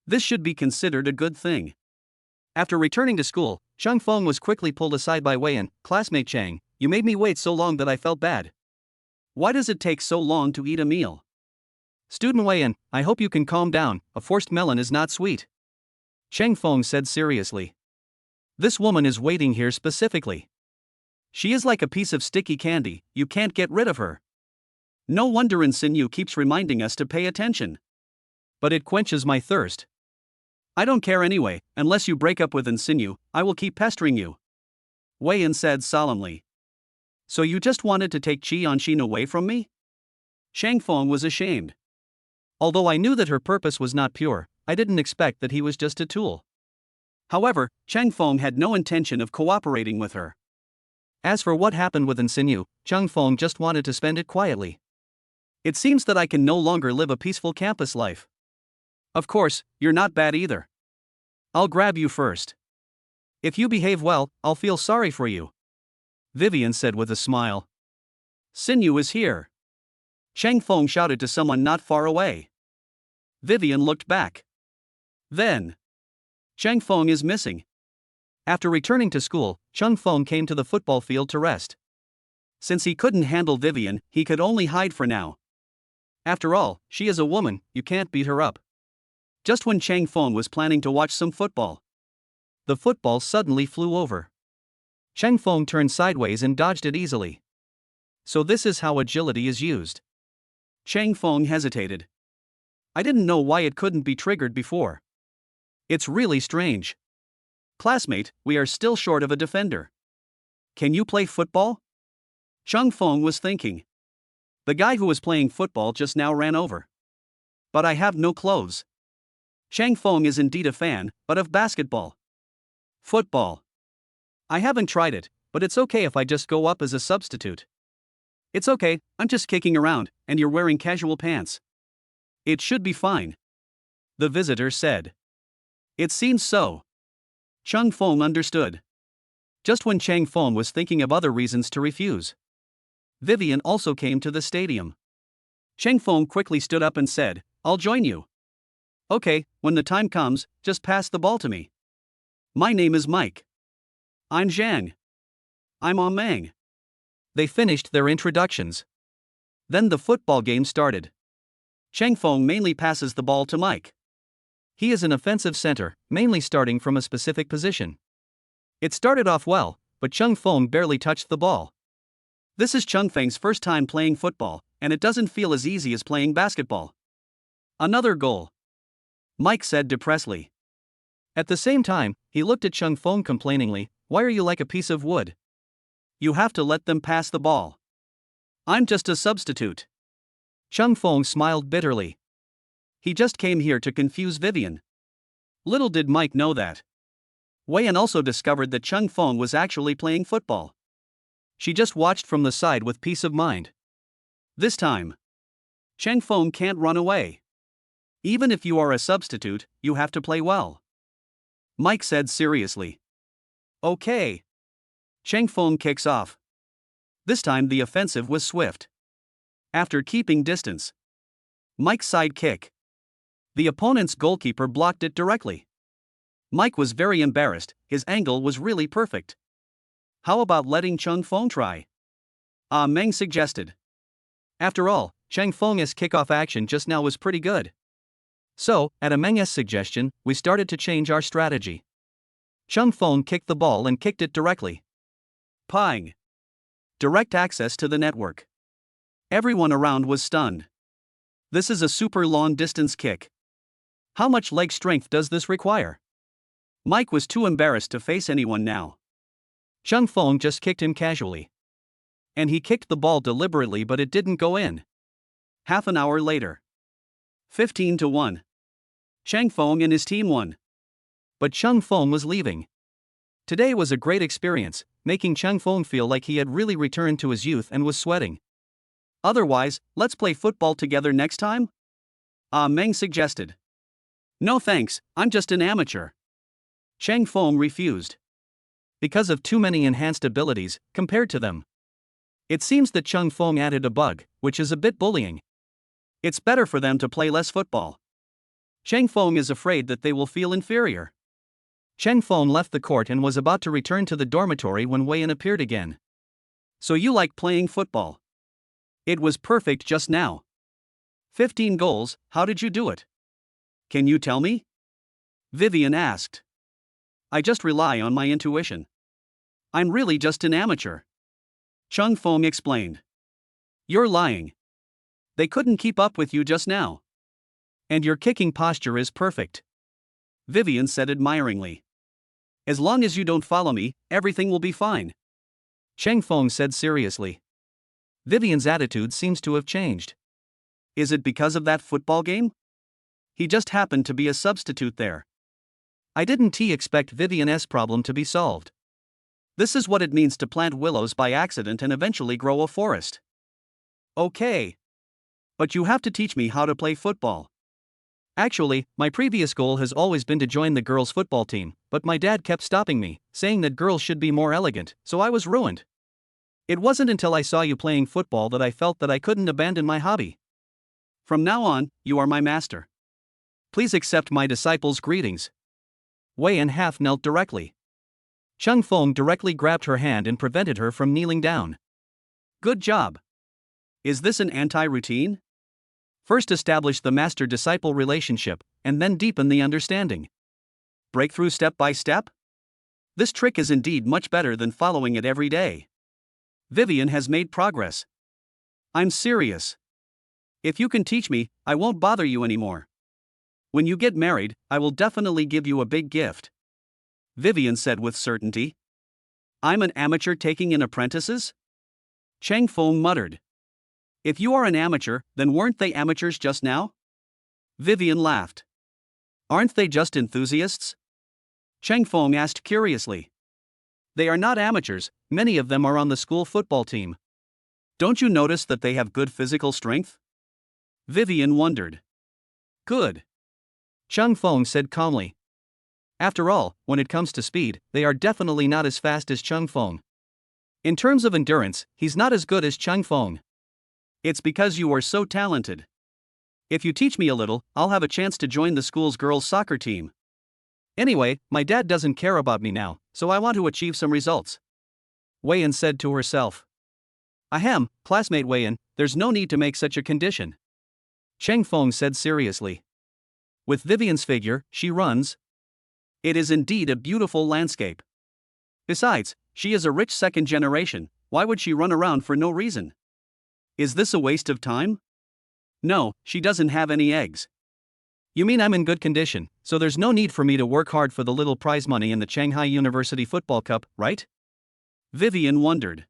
This should be considered a good thing. After returning to school, Cheng Feng was quickly pulled aside by Weiyan. Classmate Chang, you made me wait so long that I felt bad. Why does it take so long to eat a meal? Student Weiyan, I hope you can calm down, a forced melon is not sweet. Cheng Feng said seriously. This woman is waiting here specifically. She is like a piece of sticky candy, you can't get rid of her. No wonder Sinyu keeps reminding us to pay attention. But it quenches my thirst. I don't care anyway, unless you break up with Sinyu, I will keep pestering you. Weiyan said solemnly. So you just wanted to take Qianxin away from me? Cheng Feng was ashamed. Although I knew that her purpose was not pure, I didn't expect that he was just a tool. However, Cheng Feng had no intention of cooperating with her. As for what happened with Sinyu, Cheng Feng just wanted to spend it quietly. It seems that I can no longer live a peaceful campus life. Of course, you're not bad either. I'll grab you first. If you behave well, I'll feel sorry for you. Vivian said with a smile. Sinyu is here. Cheng Feng shouted to someone not far away. Vivian looked back. Then, Cheng Feng is missing. After returning to school, Cheng Feng came to the football field to rest. Since he couldn't handle Vivian, he could only hide for now. After all, she is a woman, you can't beat her up. Just when Cheng Feng was planning to watch some football, the football suddenly flew over. Cheng Feng turned sideways and dodged it easily. So this is how agility is used. Cheng Feng hesitated. I didn't know why it couldn't be triggered before. It's really strange. Classmate, we are still short of a defender. Can you play football? Cheng Feng was thinking. The guy who was playing football just now ran over. But I have no clothes. Cheng Feng is indeed a fan, but of basketball. Football. I haven't tried it, but it's okay if I just go up as a substitute. It's okay, I'm just kicking around, and you're wearing casual pants. It should be fine. The visitor said. It seems so. Cheng Feng understood. Just when Cheng Feng was thinking of other reasons to refuse, Vivian also came to the stadium. Cheng Feng quickly stood up and said, I'll join you. Okay, when the time comes, just pass the ball to me. My name is Mike. I'm Zhang. I'm Mang. They finished their introductions. Then the football game started. Cheng Feng mainly passes the ball to Mike. He is an offensive center, mainly starting from a specific position. It started off well, but Cheng Feng barely touched the ball. This is Cheng Feng's first time playing football, and it doesn't feel as easy as playing basketball. Another goal, Mike said depressedly. At the same time, he looked at Cheng Feng complainingly, why are you like a piece of wood? You have to let them pass the ball. I'm just a substitute. Cheng Feng smiled bitterly. He just came here to confuse Vivian. Little did Mike know that. Weiyan also discovered that Cheng Feng was actually playing football. She just watched from the side with peace of mind. This time, Cheng Feng can't run away. Even if you are a substitute, you have to play well, Mike said seriously. Okay. Cheng Feng kicks off. This time the offensive was swift. After keeping distance, Mike's side kick. The opponent's goalkeeper blocked it directly. Mike was very embarrassed, his angle was really perfect. How about letting Cheng Feng try? Meng suggested. After all, Cheng Feng's kickoff action just now was pretty good. So, at Meng's suggestion, we started to change our strategy. Cheng Feng kicked the ball and kicked it directly. Ping. Direct access to the network. Everyone around was stunned. This is a super long distance kick. How much leg strength does this require? Mike was too embarrassed to face anyone now. Cheng Feng just kicked him casually. And he kicked the ball deliberately, but it didn't go in. Half an hour later. 15-1. Cheng Feng and his team won. But Cheng Feng was leaving. Today was a great experience, making Cheng Feng feel like he had really returned to his youth and was sweating. Otherwise, let's play football together next time? Meng suggested. No thanks, I'm just an amateur. Cheng Feng refused. Because of too many enhanced abilities, compared to them. It seems that Cheng Feng added a bug, which is a bit bullying. It's better for them to play less football. Cheng Feng is afraid that they will feel inferior. Cheng Feng left the court and was about to return to the dormitory when Wei Yan appeared again. So you like playing football? It was perfect just now. 15 goals, how did you do it? Can you tell me? Vivian asked. I just rely on my intuition. I'm really just an amateur. Cheng Feng explained. You're lying. They couldn't keep up with you just now. And your kicking posture is perfect. Vivian said admiringly. As long as you don't follow me, everything will be fine. Cheng Feng said seriously. Vivian's attitude seems to have changed. Is it because of that football game? He just happened to be a substitute there. I didn't expect Vivian's problem to be solved. This is what it means to plant willows by accident and eventually grow a forest. Okay. But you have to teach me how to play football. Actually, my previous goal has always been to join the girls' football team, but my dad kept stopping me, saying that girls should be more elegant, so I was ruined. It wasn't until I saw you playing football that I felt that I couldn't abandon my hobby. From now on, you are my master. Please accept my disciples' greetings. Wei Yan half knelt directly. Cheng Feng directly grabbed her hand and prevented her from kneeling down. Good job. Is this an anti-routine? First establish the master-disciple relationship, and then deepen the understanding. Breakthrough step by step? This trick is indeed much better than following it every day. Vivian has made progress. I'm serious. If you can teach me, I won't bother you anymore. When you get married, I will definitely give you a big gift. Vivian said with certainty. I'm an amateur taking in apprentices? Cheng Feng muttered. If you are an amateur, then weren't they amateurs just now? Vivian laughed. Aren't they just enthusiasts? Cheng Feng asked curiously. They are not amateurs, many of them are on the school football team. Don't you notice that they have good physical strength? Vivian wondered. Good. Cheng Feng said calmly. After all, when it comes to speed, they are definitely not as fast as Cheng Feng. In terms of endurance, he's not as good as Cheng Feng. It's because you are so talented. If you teach me a little, I'll have a chance to join the school's girls' soccer team. Anyway, my dad doesn't care about me now, so I want to achieve some results. Wei Yan said to herself. Ahem, classmate Wei Yan, there's no need to make such a condition. Cheng Feng said seriously. With Vivian's figure, she runs. It is indeed a beautiful landscape. Besides, she is a rich second generation, why would she run around for no reason? Is this a waste of time? No, she doesn't have any eggs. You mean I'm in good condition, so there's no need for me to work hard for the little prize money in the Shanghai University Football Cup, right? Vivian wondered.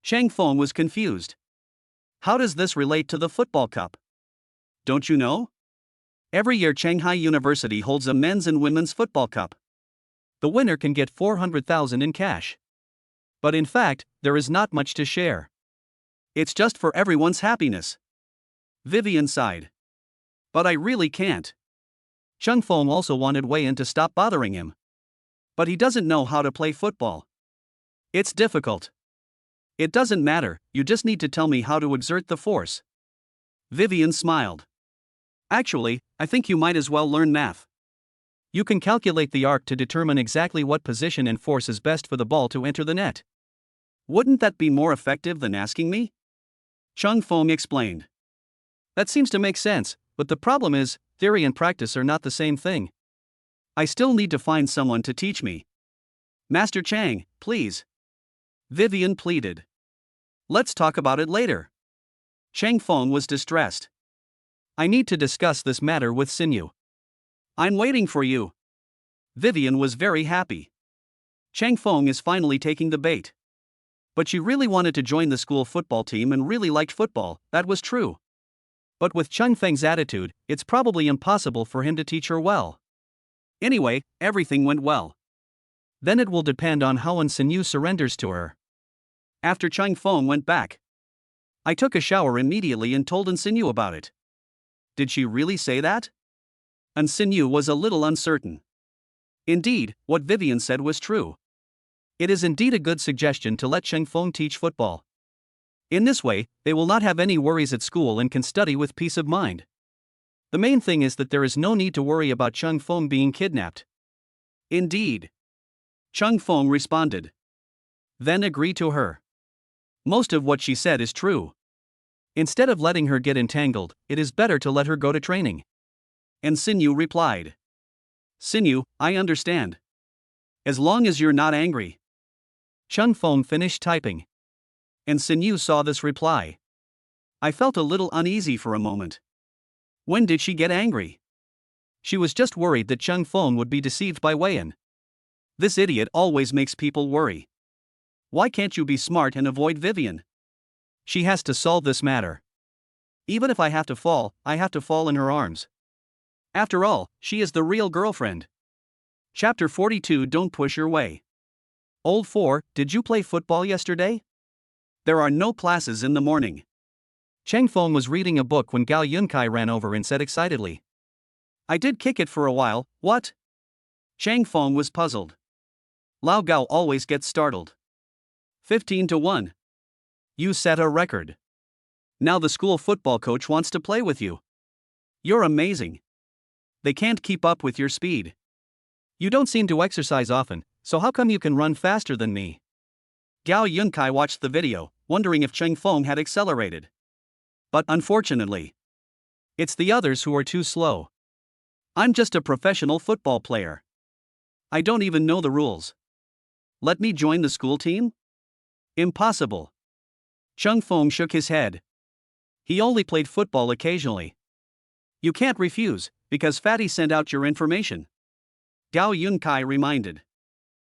Cheng Feng was confused. How does this relate to the football cup? Don't you know? Every year Shanghai University holds a men's and women's football cup. The winner can get 400,000 in cash. But in fact, there is not much to share. It's just for everyone's happiness. Vivian sighed. But I really can't. Cheng Feng also wanted Wei Yan to stop bothering him. But he doesn't know how to play football. It's difficult. It doesn't matter, you just need to tell me how to exert the force. Vivian smiled. Actually, I think you might as well learn math. You can calculate the arc to determine exactly what position and force is best for the ball to enter the net. Wouldn't that be more effective than asking me? Cheng Feng explained. That seems to make sense, but the problem is, theory and practice are not the same thing. I still need to find someone to teach me. Master Chang, please. Vivian pleaded. Let's talk about it later. Cheng Feng was distressed. I need to discuss this matter with Sinew. I'm waiting for you. Vivian was very happy. Cheng Feng is finally taking the bait. But she really wanted to join the school football team and really liked football, that was true. But with Cheng Feng's attitude, it's probably impossible for him to teach her well. Anyway, everything went well. Then it will depend on how Sinyu surrenders to her. After Chang Feng went back, I took a shower immediately and told Sinyu about it. Did she really say that? Sinyu was a little uncertain. Indeed, what Vivian said was true. It is indeed a good suggestion to let Chang Feng teach football. In this way, they will not have any worries at school and can study with peace of mind. The main thing is that there is no need to worry about Chang Feng being kidnapped. Indeed. Chang Feng responded. Then agree to her. Most of what she said is true. Instead of letting her get entangled, it is better to let her go to training. Sinyu replied. Sinyu, I understand. As long as you're not angry. Chang Feng finished typing. Sinyu saw this reply. I felt a little uneasy for a moment. When did she get angry? She was just worried that Chang Feng would be deceived by Weiyan. This idiot always makes people worry. Why can't you be smart and avoid Vivian? She has to solve this matter. Even if I have to fall, I have to fall in her arms. After all, she is the real girlfriend. Chapter 42. Don't push your way. Old 4, did you play football yesterday? There are no classes in the morning. Chang Feng was reading a book when Gao Yunkai ran over and said excitedly. I did kick it for a while, what? Chang Feng was puzzled. Lao Gao always gets startled. 15-1. You set a record. Now the school football coach wants to play with you. You're amazing. They can't keep up with your speed. You don't seem to exercise often, so how come you can run faster than me? Gao Yunkai watched the video, wondering if Chang Feng had accelerated. But unfortunately, it's the others who are too slow. I'm just a professional football player. I don't even know the rules. Let me join the school team? Impossible. Chang Feng shook his head. He only played football occasionally. You can't refuse, because Fatty sent out your information. Gao Yunkai reminded.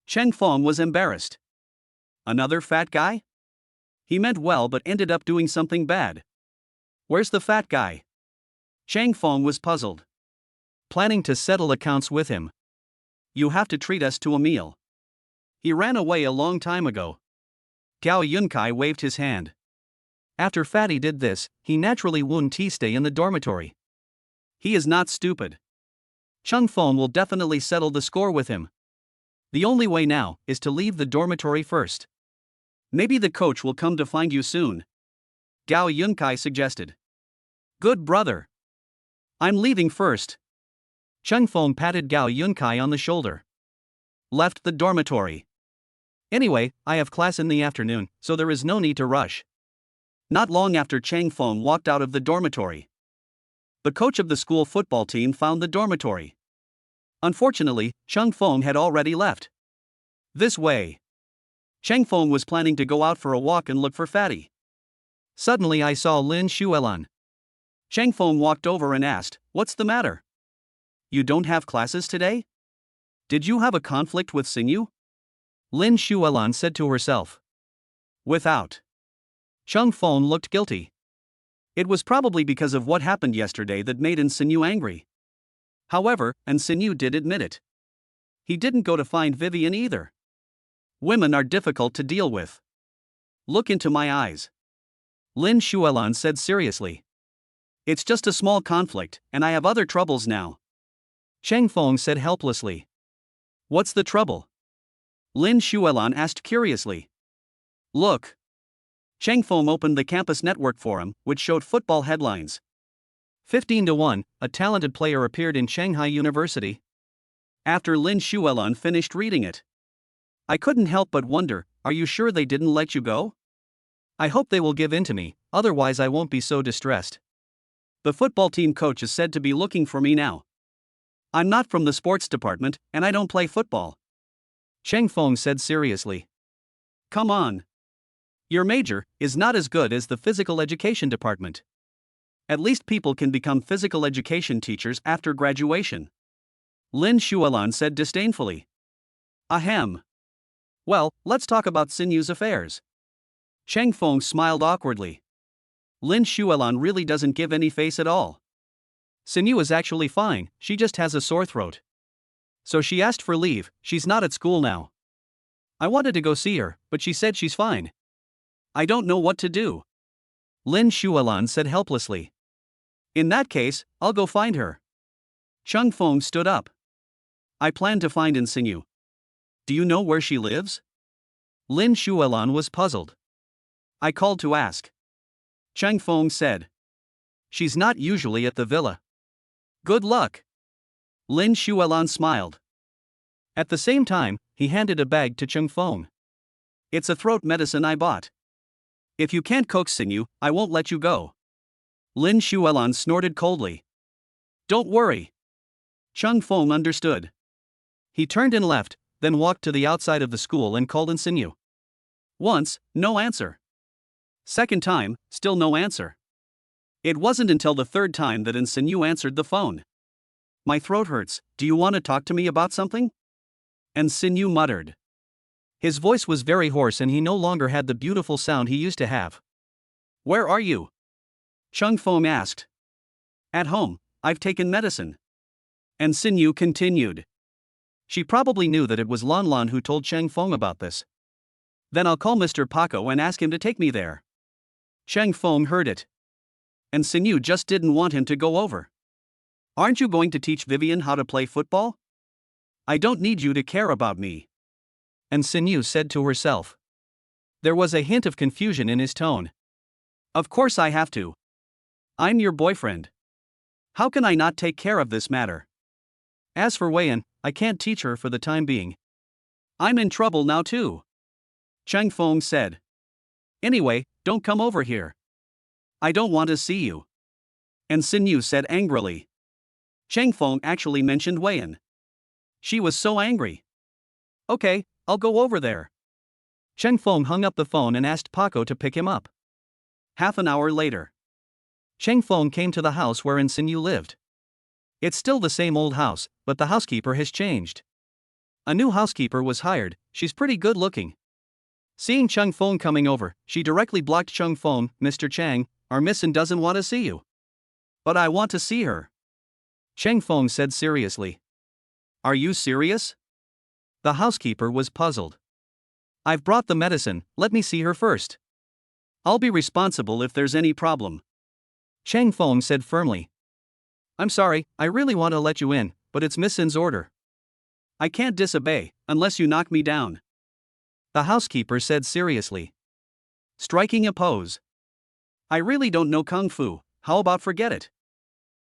Chang Feng was embarrassed. Another fat guy? He meant well but ended up doing something bad. Where's the fat guy? Chang Feng was puzzled. Planning to settle accounts with him. You have to treat us to a meal. He ran away a long time ago. Gao Yunkai waved his hand. After Fatty did this, he naturally wouldn't stay in the dormitory. He is not stupid. Chang Feng will definitely settle the score with him. The only way now is to leave the dormitory first. Maybe the coach will come to find you soon. Gao Yunkai suggested. Good brother. I'm leaving first. Chang Feng patted Gao Yunkai on the shoulder. Left the dormitory. Anyway, I have class in the afternoon, so there is no need to rush. Not long after Chang Feng walked out of the dormitory, the coach of the school football team found the dormitory. Unfortunately, Chang Feng had already left. This way. Chang Feng was planning to go out for a walk and look for Fatty. Suddenly I saw Lin Xuelan. Chang Feng walked over and asked, "What's the matter? You don't have classes today? Did you have a conflict with Sinyu?" Lin Xuelan said to herself. Without. Chang Feng looked guilty. It was probably because of what happened yesterday that made Sinyu angry. However, Sinyu did admit it. He didn't go to find Vivian either. Women are difficult to deal with. Look into my eyes. Lin Xuelan said seriously. It's just a small conflict, and I have other troubles now. Chang Feng said helplessly. What's the trouble? Lin Xuelan asked curiously. Look. Chang Feng opened the campus network forum, which showed football headlines. 15-1, a talented player appeared in Shanghai University. After Lin Xuelan finished reading it, I couldn't help but wonder, are you sure they didn't let you go? I hope they will give in to me, otherwise I won't be so distressed. The football team coach is said to be looking for me now. I'm not from the sports department, and I don't play football. Chang Feng said seriously. Come on. Your major is not as good as the physical education department. At least people can become physical education teachers after graduation. Lin Xuelan said disdainfully. Ahem. Well, let's talk about Sinyu's affairs. Chang Feng smiled awkwardly. Lin Xuelan really doesn't give any face at all. Sinyu is actually fine, she just has a sore throat. So she asked for leave, she's not at school now. I wanted to go see her, but she said she's fine. I don't know what to do, Lin Shualan said helplessly. In that case, I'll go find her. Cheng Feng stood up. I plan to find Insinu. Do you know where she lives? Lin Shualan was puzzled. I called to ask. Cheng Feng said. She's not usually at the villa. Good luck. Lin Shualan smiled. At the same time, he handed a bag to Cheng Feng. It's a throat medicine I bought. If you can't coax Sinew, I won't let you go. Lin Shualan snorted coldly. Don't worry. Cheng Feng understood. He turned and left, then walked to the outside of the school and called Insinu. Once, no answer. Second time, still no answer. It wasn't until the third time that Insinu answered the phone. My throat hurts, do you want to talk to me about something? Insinu muttered. His voice was very hoarse and he no longer had the beautiful sound he used to have. Where are you? Cheng Feng asked. At home, I've taken medicine. Insinu continued. She probably knew that it was Lan Lan who told Cheng Feng about this. Then I'll call Mr. Paco and ask him to take me there. Cheng Feng heard it. Insinu just didn't want him to go over. Aren't you going to teach Vivian how to play football? I don't need you to care about me. Insinu said to herself. There was a hint of confusion in his tone. Of course I have to. I'm your boyfriend. How can I not take care of this matter? As for Weian, I can't teach her for the time being. I'm in trouble now too. Cheng Feng said. Anyway, don't come over here. I don't want to see you. Insinu said angrily. Cheng Feng actually mentioned Weian. She was so angry. Okay, I'll go over there. Cheng Feng hung up the phone and asked Paco to pick him up. Half an hour later, Cheng Feng came to the house where Insinu lived. It's still the same old house, but the housekeeper has changed. A new housekeeper was hired, she's pretty good looking. Seeing Cheng Feng coming over, she directly blocked Cheng Feng. Mr. Chang, our missin doesn't want to see you. But I want to see her. Cheng Feng said seriously. Are you serious? The housekeeper was puzzled. I've brought the medicine, let me see her first. I'll be responsible if there's any problem. Cheng Feng said firmly. I'm sorry, I really want to let you in, but it's Miss Sin's order. I can't disobey, unless you knock me down. The housekeeper said seriously. Striking a pose. I really don't know Kung Fu, how about forget it?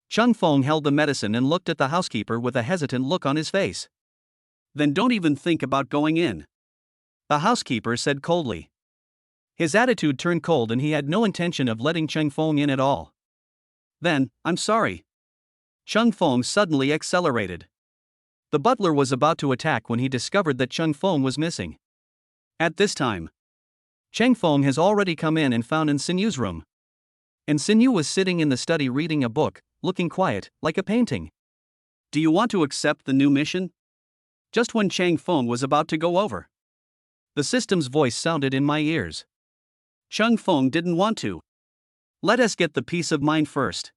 Cheng Feng held the medicine and looked at the housekeeper with a hesitant look on his face. Then don't even think about going in. The housekeeper said coldly. His attitude turned cold and he had no intention of letting Cheng Feng in at all. Then, I'm sorry. Cheng Feng suddenly accelerated. The butler was about to attack when he discovered that Cheng Feng was missing. At this time, Cheng Feng has already come in and found Insinu's room. Insinu was sitting in the study reading a book, looking quiet, like a painting. Do you want to accept the new mission? Just when Cheng Feng was about to go over, the system's voice sounded in my ears. Cheng Feng didn't want to. Let us get the peace of mind first.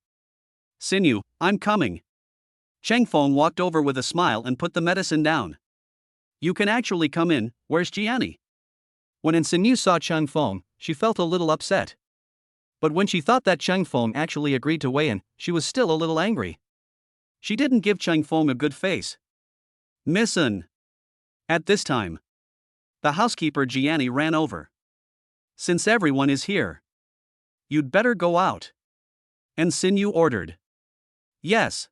Sinu, I'm coming. Cheng Feng walked over with a smile and put the medicine down. You can actually come in, where's Jiani? When Insinu saw Cheng Feng, she felt a little upset. But when she thought that Cheng Feng actually agreed to Weian, she was still a little angry. She didn't give Cheng Feng a good face. Missin. At this time, the housekeeper Jiani ran over. Since everyone is here, you'd better go out. Insinu ordered. Yes.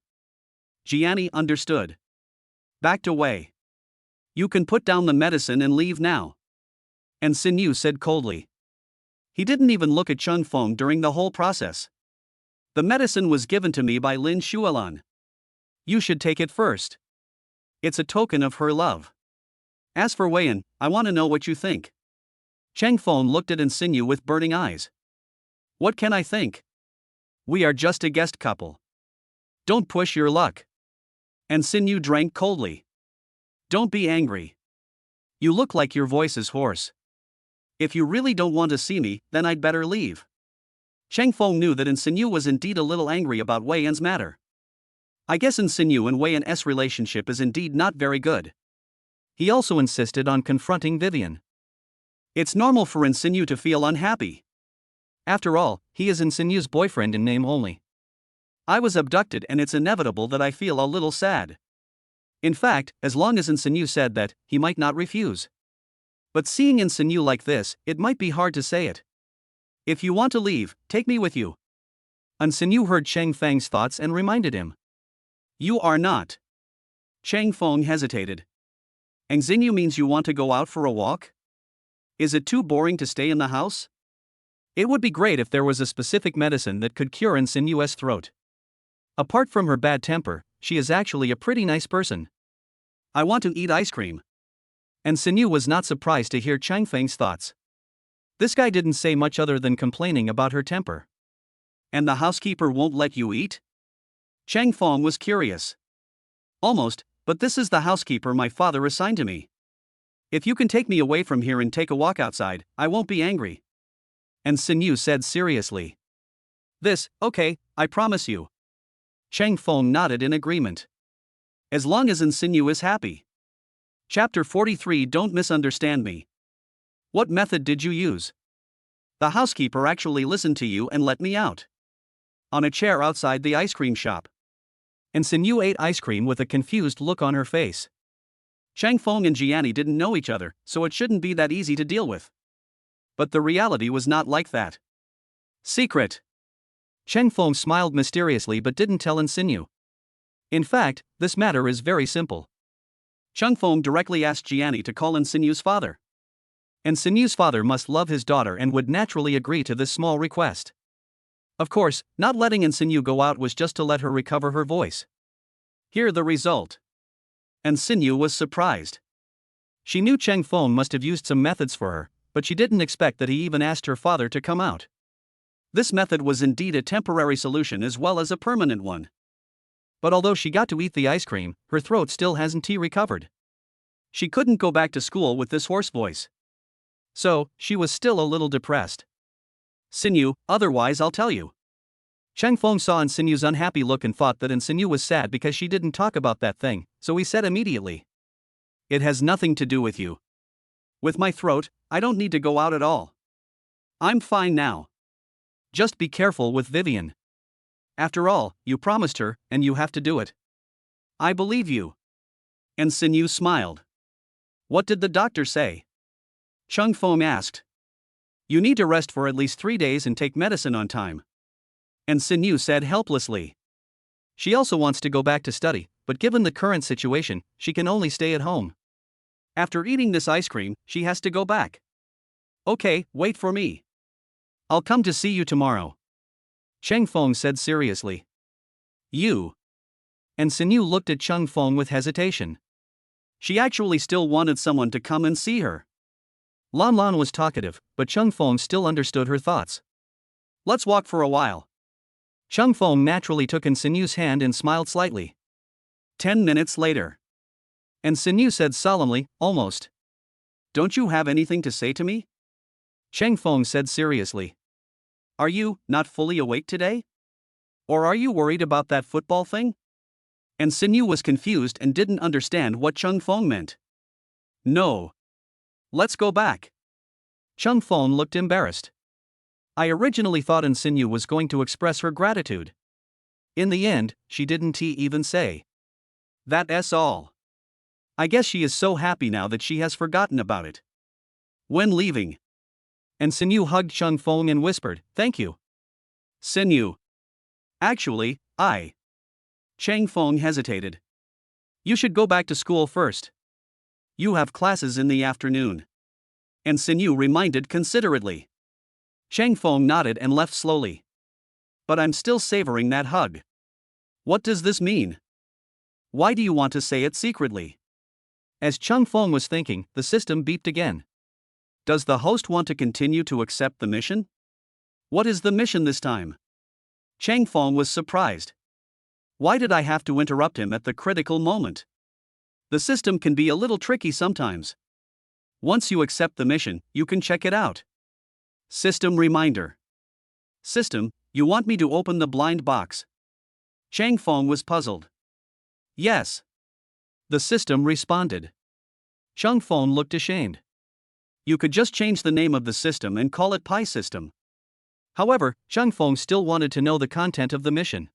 Jiani understood. Backed away. You can put down the medicine and leave now. Insinu said coldly. He didn't even look at Cheng Feng during the whole process. The medicine was given to me by Lin Shualan. You should take it first. It's a token of her love. As for Weian, I want to know what you think. Cheng Feng looked at Insinu with burning eyes. What can I think? We are just a guest couple. Don't push your luck. Insinu drank coldly. Don't be angry. You look like your voice is hoarse. If you really don't want to see me, then I'd better leave. Cheng Feng knew that Insinu was indeed a little angry about Wei Yan's matter. I guess Insinu and Wei Yan's relationship is indeed not very good. He also insisted on confronting Vivian. It's normal for Insinu to feel unhappy. After all, he is Insinu's boyfriend in name only. I was abducted and it's inevitable that I feel a little sad. In fact, as long as Insinu said that, he might not refuse. But seeing Insinu like this, it might be hard to say it. If you want to leave, take me with you. Insinu heard Cheng Feng's thoughts and reminded him. You are not. Cheng Feng hesitated. Insinu means you want to go out for a walk? Is it too boring to stay in the house? It would be great if there was a specific medicine that could cure Insinu's throat. Apart from her bad temper, she is actually a pretty nice person. I want to eat ice cream. Insinu was not surprised to hear Cheng Feng's thoughts. This guy didn't say much other than complaining about her temper. And the housekeeper won't let you eat? Cheng Feng was curious. Almost, but this is the housekeeper my father assigned to me. If you can take me away from here and take a walk outside, I won't be angry. Insinu said seriously. Okay, I promise you. Cheng Feng nodded in agreement. As long as Insinu is happy. Chapter 43. Don't misunderstand me. What method did you use? The housekeeper actually listened to you and let me out. On a chair outside the ice cream shop. Insinu ate ice cream with a confused look on her face. Cheng Feng and Jiani didn't know each other, so it shouldn't be that easy to deal with. But the reality was not like that. Secret. Cheng Feng smiled mysteriously but didn't tell Insinu. In fact, this matter is very simple. Cheng Feng directly asked Jiani to call Insinu's father. Insinu's father must love his daughter and would naturally agree to this small request. Of course, not letting Insinu go out was just to let her recover her voice. Hear the result. Insinu was surprised. She knew Cheng Feng must have used some methods for her, but she didn't expect that he even asked her father to come out. This method was indeed a temporary solution as well as a permanent one. But although she got to eat the ice cream, her throat still hasn't recovered. She couldn't go back to school with this hoarse voice. So, she was still a little depressed. Insinu, otherwise I'll tell you. Cheng Feng saw Insinu's unhappy look and thought that Insinu was sad because she didn't talk about that thing, so he said immediately. It has nothing to do with you. With my throat, I don't need to go out at all. I'm fine now. Just be careful with Vivian. After all, you promised her, and you have to do it. I believe you. Insinu smiled. What did the doctor say? Cheng Feng asked. You need to rest for at least 3 days and take medicine on time. Insinu said helplessly. She also wants to go back to study, but given the current situation, she can only stay at home. After eating this ice cream, she has to go back. Okay, wait for me. I'll come to see you tomorrow. Cheng Feng said seriously. You. Insinu looked at Cheng Feng with hesitation. She actually still wanted someone to come and see her. Lan Lan was talkative, but Cheng Feng still understood her thoughts. Let's walk for a while. Cheng Feng naturally took Insinu's hand and smiled slightly. 10 minutes later. Insinu said solemnly, almost. Don't you have anything to say to me? Cheng Feng said seriously. Are you not fully awake today? Or are you worried about that football thing? Insinu was confused and didn't understand what Cheng Feng meant. No. Let's go back. Cheng Feng looked embarrassed. I originally thought Insinu was going to express her gratitude. In the end, she didn't even say. That's all. I guess she is so happy now that she has forgotten about it. When leaving, Insinu hugged Cheng Feng and whispered, "Thank you." Insinu. Actually, Cheng Feng hesitated. You should go back to school first. You have classes in the afternoon. Insinu reminded considerately. Cheng Feng nodded and left slowly. But I'm still savoring that hug. What does this mean? Why do you want to say it secretly? As Cheng Feng was thinking, the system beeped again. Does the host want to continue to accept the mission? What is the mission this time? Cheng Feng was surprised. Why did I have to interrupt him at the critical moment? The system can be a little tricky sometimes. Once you accept the mission, you can check it out. System reminder. System, you want me to open the blind box? Cheng Feng was puzzled. Yes. The system responded. Chang Feng looked ashamed. You could just change the name of the system and call it Pi System. However, Chang Feng still wanted to know the content of the mission.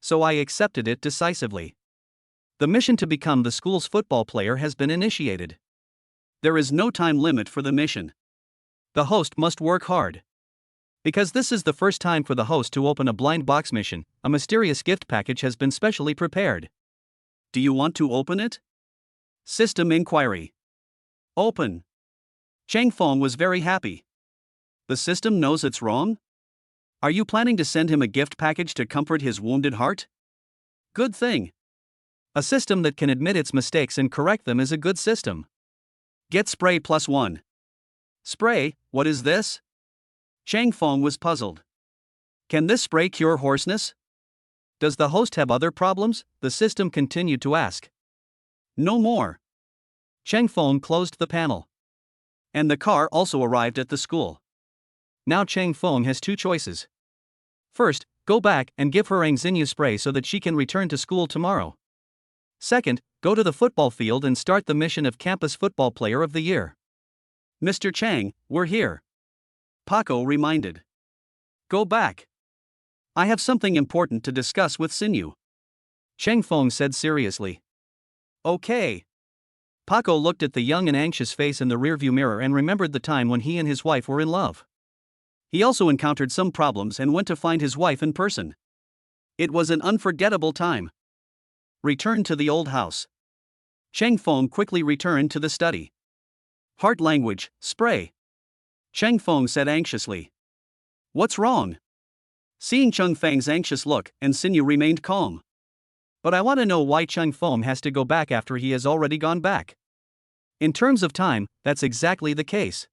So I accepted it decisively. The mission to become the school's football player has been initiated. There is no time limit for the mission. The host must work hard. Because this is the first time for the host to open a blind box mission, a mysterious gift package has been specially prepared. Do you want to open it? System inquiry. Open. Chang Feng was very happy. The system knows it's wrong? Are you planning to send him a gift package to comfort his wounded heart? Good thing. A system that can admit its mistakes and correct them is a good system. Get spray +1. Spray, what is this? Chang Feng was puzzled. Can this spray cure hoarseness? Does the host have other problems? The system continued to ask. No more. Chang Feng closed the panel. And the car also arrived at the school. Now Chang Feng has two choices. First, go back and give her Angxinyu spray so that she can return to school tomorrow. Second, go to the football field and start the mission of Campus Football Player of the Year. Mr. Chang, we're here. Paco reminded. Go back. I have something important to discuss with Xinyu. Chang Feng said seriously. Okay. Paco looked at the young and anxious face in the rearview mirror and remembered the time when he and his wife were in love. He also encountered some problems and went to find his wife in person. It was an unforgettable time. Return to the old house. Chang Feng quickly returned to the study. Heart language, spray. Chang Feng said anxiously. What's wrong? Seeing Chang Feng's anxious look, and Xinyu remained calm. But I want to know why Chang Feng has to go back after he has already gone back. In terms of time, that's exactly the case.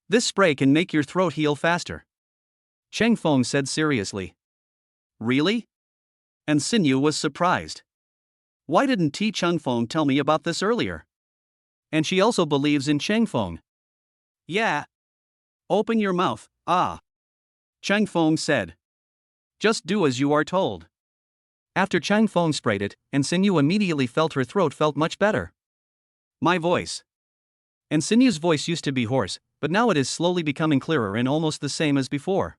This spray can make your throat heal faster. Chang Feng said seriously. Really? And Xinyu was surprised. Why didn't Chang Feng tell me about this earlier? And she also believes in Chang Feng. Yeah. Open your mouth, Chang Feng said. Just do as you are told. After Chang Feng sprayed it, and Xinyu immediately felt her throat felt much better. My voice. And Xinyu's voice used to be hoarse, but now it is slowly becoming clearer and almost the same as before.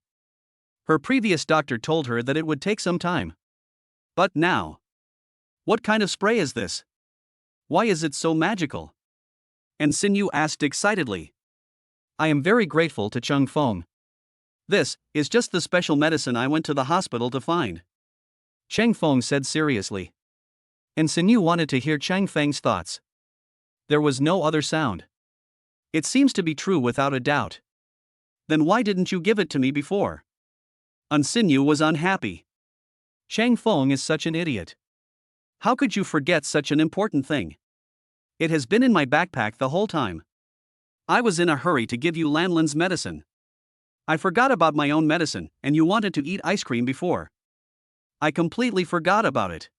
Her previous doctor told her that it would take some time. But now. What kind of spray is this? Why is it so magical? And Xinyu asked excitedly. I am very grateful to Chang Feng. This is just the special medicine I went to the hospital to find. Chang Feng said seriously. And Xinyu wanted to hear Chang Feng's thoughts. There was no other sound. It seems to be true without a doubt. Then why didn't you give it to me before? And Xinyu was unhappy. Chang Feng is such an idiot. How could you forget such an important thing? It has been in my backpack the whole time. I was in a hurry to give you Lanlin's medicine. I forgot about my own medicine, and you wanted to eat ice cream before. I completely forgot about it.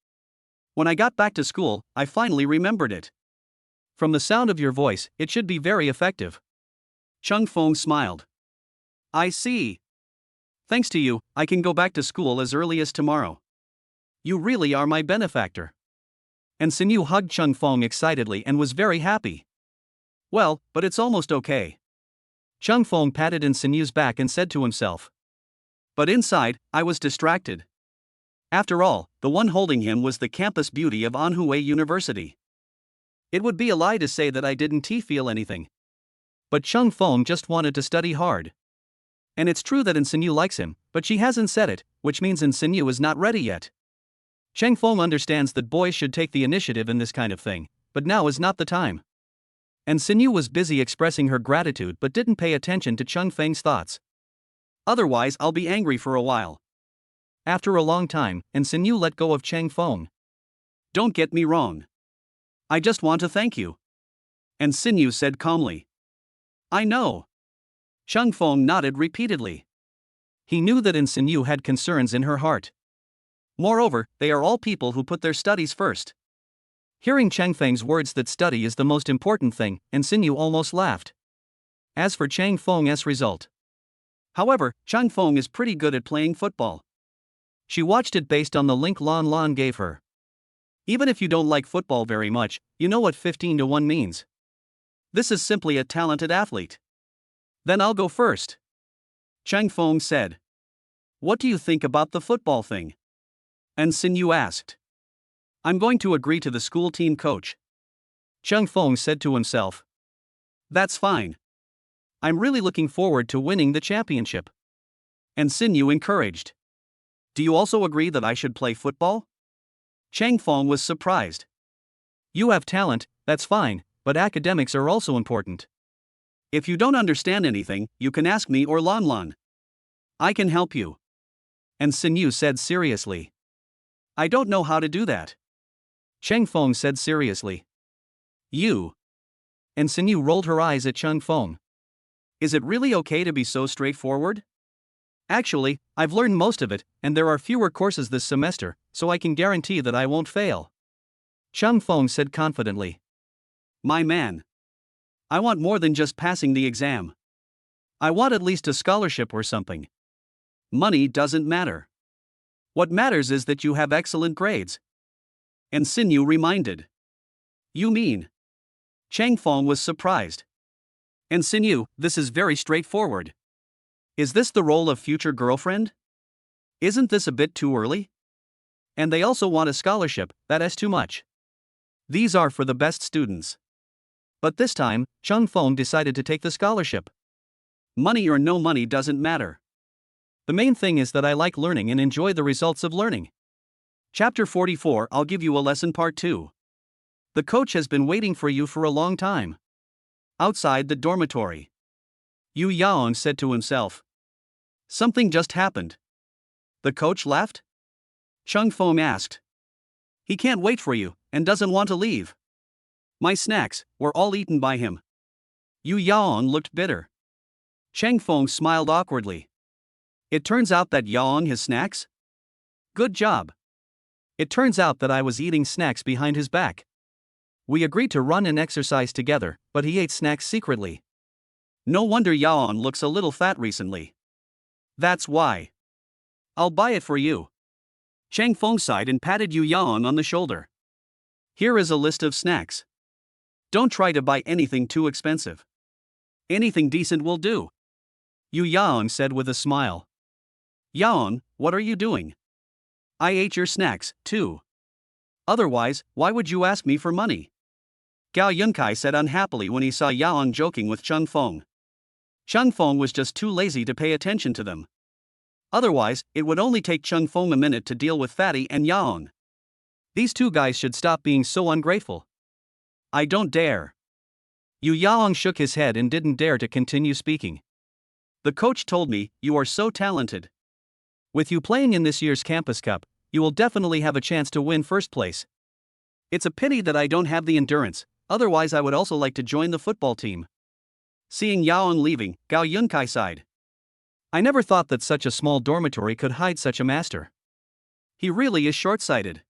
When I got back to school, I finally remembered it. From the sound of your voice, it should be very effective. Chang Feng smiled. I see. Thanks to you, I can go back to school as early as tomorrow. You really are my benefactor. And Xinyu hugged Chang Feng excitedly and was very happy. Well, but it's almost okay. Chang Feng patted in Xinyu's back and said to himself. But inside, I was distracted. After all, the one holding him was the campus beauty of Anhui University. It would be a lie to say that I didn't feel anything. But Chang Feng just wanted to study hard. And it's true that Xinyu likes him, but she hasn't said it, which means Xinyu is not ready yet. Chang Feng understands that boys should take the initiative in this kind of thing, but now is not the time. And Xinyu was busy expressing her gratitude but didn't pay attention to Chang Feng's thoughts. Otherwise I'll be angry for a while. After a long time, and Xinyu let go of Chang Feng. Don't get me wrong. I just want to thank you. And Xinyu said calmly. I know. Chang Feng nodded repeatedly. He knew that Xinyu had concerns in her heart. Moreover, they are all people who put their studies first. Hearing Chang Feng's words that study is the most important thing, and Xinyu almost laughed. As for Chang Feng's result. However, Chang Feng is pretty good at playing football. She watched it based on the link Lan gave her. Even if you don't like football very much, you know what 15-1 means. This is simply a talented athlete. Then I'll go first. Chang Feng said. What do you think about the football thing? And Xin Yu asked. I'm going to agree to the school team coach. Chang Feng said to himself. That's fine. I'm really looking forward to winning the championship. And Xin Yu encouraged. Do you also agree that I should play football? Chang Feng was surprised. You have talent, that's fine, but academics are also important. If you don't understand anything, you can ask me or Lan Lan. I can help you. And Xin Yu said seriously. I don't know how to do that. Chang Feng said seriously. You. And Xin Yu rolled her eyes at Chang Feng. Is it really okay to be so straightforward? Actually, I've learned most of it, and there are fewer courses this semester, so I can guarantee that I won't fail. Chang Feng said confidently. My man. I want more than just passing the exam. I want at least a scholarship or something. Money doesn't matter. What matters is that you have excellent grades. And Xin Yu reminded. You mean? Chang Feng was surprised. And Xin Yu, this is very straightforward. Is this the role of future girlfriend? Isn't this a bit too early? And they also want a scholarship, that is too much. These are for the best students. But this time, Chang Feng decided to take the scholarship. Money or no money doesn't matter. The main thing is that I like learning and enjoy the results of learning. Chapter 44. I'll give you a lesson part 2. The coach has been waiting for you for a long time. Outside the dormitory. Yu Yaong said to himself. Something just happened. The coach left? Chang Feng asked. He can't wait for you, and doesn't want to leave. My snacks were all eaten by him. Yu Yaong looked bitter. Chang Feng smiled awkwardly. It turns out that Yaong has snacks? Good job. It turns out that I was eating snacks behind his back. We agreed to run and exercise together, but he ate snacks secretly. No wonder Yaong looks a little fat recently. That's why. I'll buy it for you. Chang Feng sighed and patted Yu Yaong on the shoulder. Here is a list of snacks. Don't try to buy anything too expensive. Anything decent will do. Yu Yaong said with a smile. Yaong, what are you doing? I ate your snacks, too. Otherwise, why would you ask me for money? Gao Yunkai said unhappily when he saw Yaong joking with Chang Feng. Chang Feng was just too lazy to pay attention to them. Otherwise, it would only take Chang Feng a minute to deal with Fatty and Yaong. These two guys should stop being so ungrateful. I don't dare. Yu Yaong shook his head and didn't dare to continue speaking. The coach told me, you are so talented. With you playing in this year's Campus Cup, you will definitely have a chance to win first place. It's a pity that I don't have the endurance, otherwise I would also like to join the football team. Seeing Yaong leaving, Gao Yunkai sighed. I never thought that such a small dormitory could hide such a master. He really is short-sighted.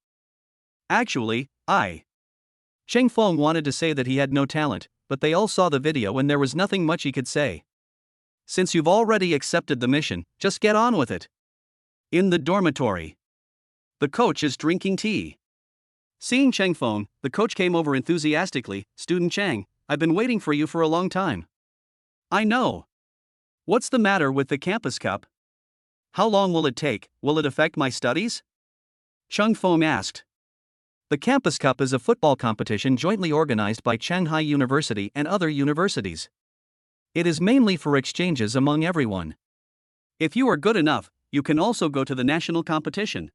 Actually, Chang Feng wanted to say that he had no talent, but they all saw the video and there was nothing much he could say. Since you've already accepted the mission, just get on with it. In the dormitory. The coach is drinking tea. Seeing Chang Feng, the coach came over enthusiastically. Student Chang, I've been waiting for you for a long time. I know. What's the matter with the Campus Cup? How long will it take? Will it affect my studies? Chang Feng asked. The Campus Cup is a football competition jointly organized by Shanghai University and other universities. It is mainly for exchanges among everyone. If you are good enough, you can also go to the national competition.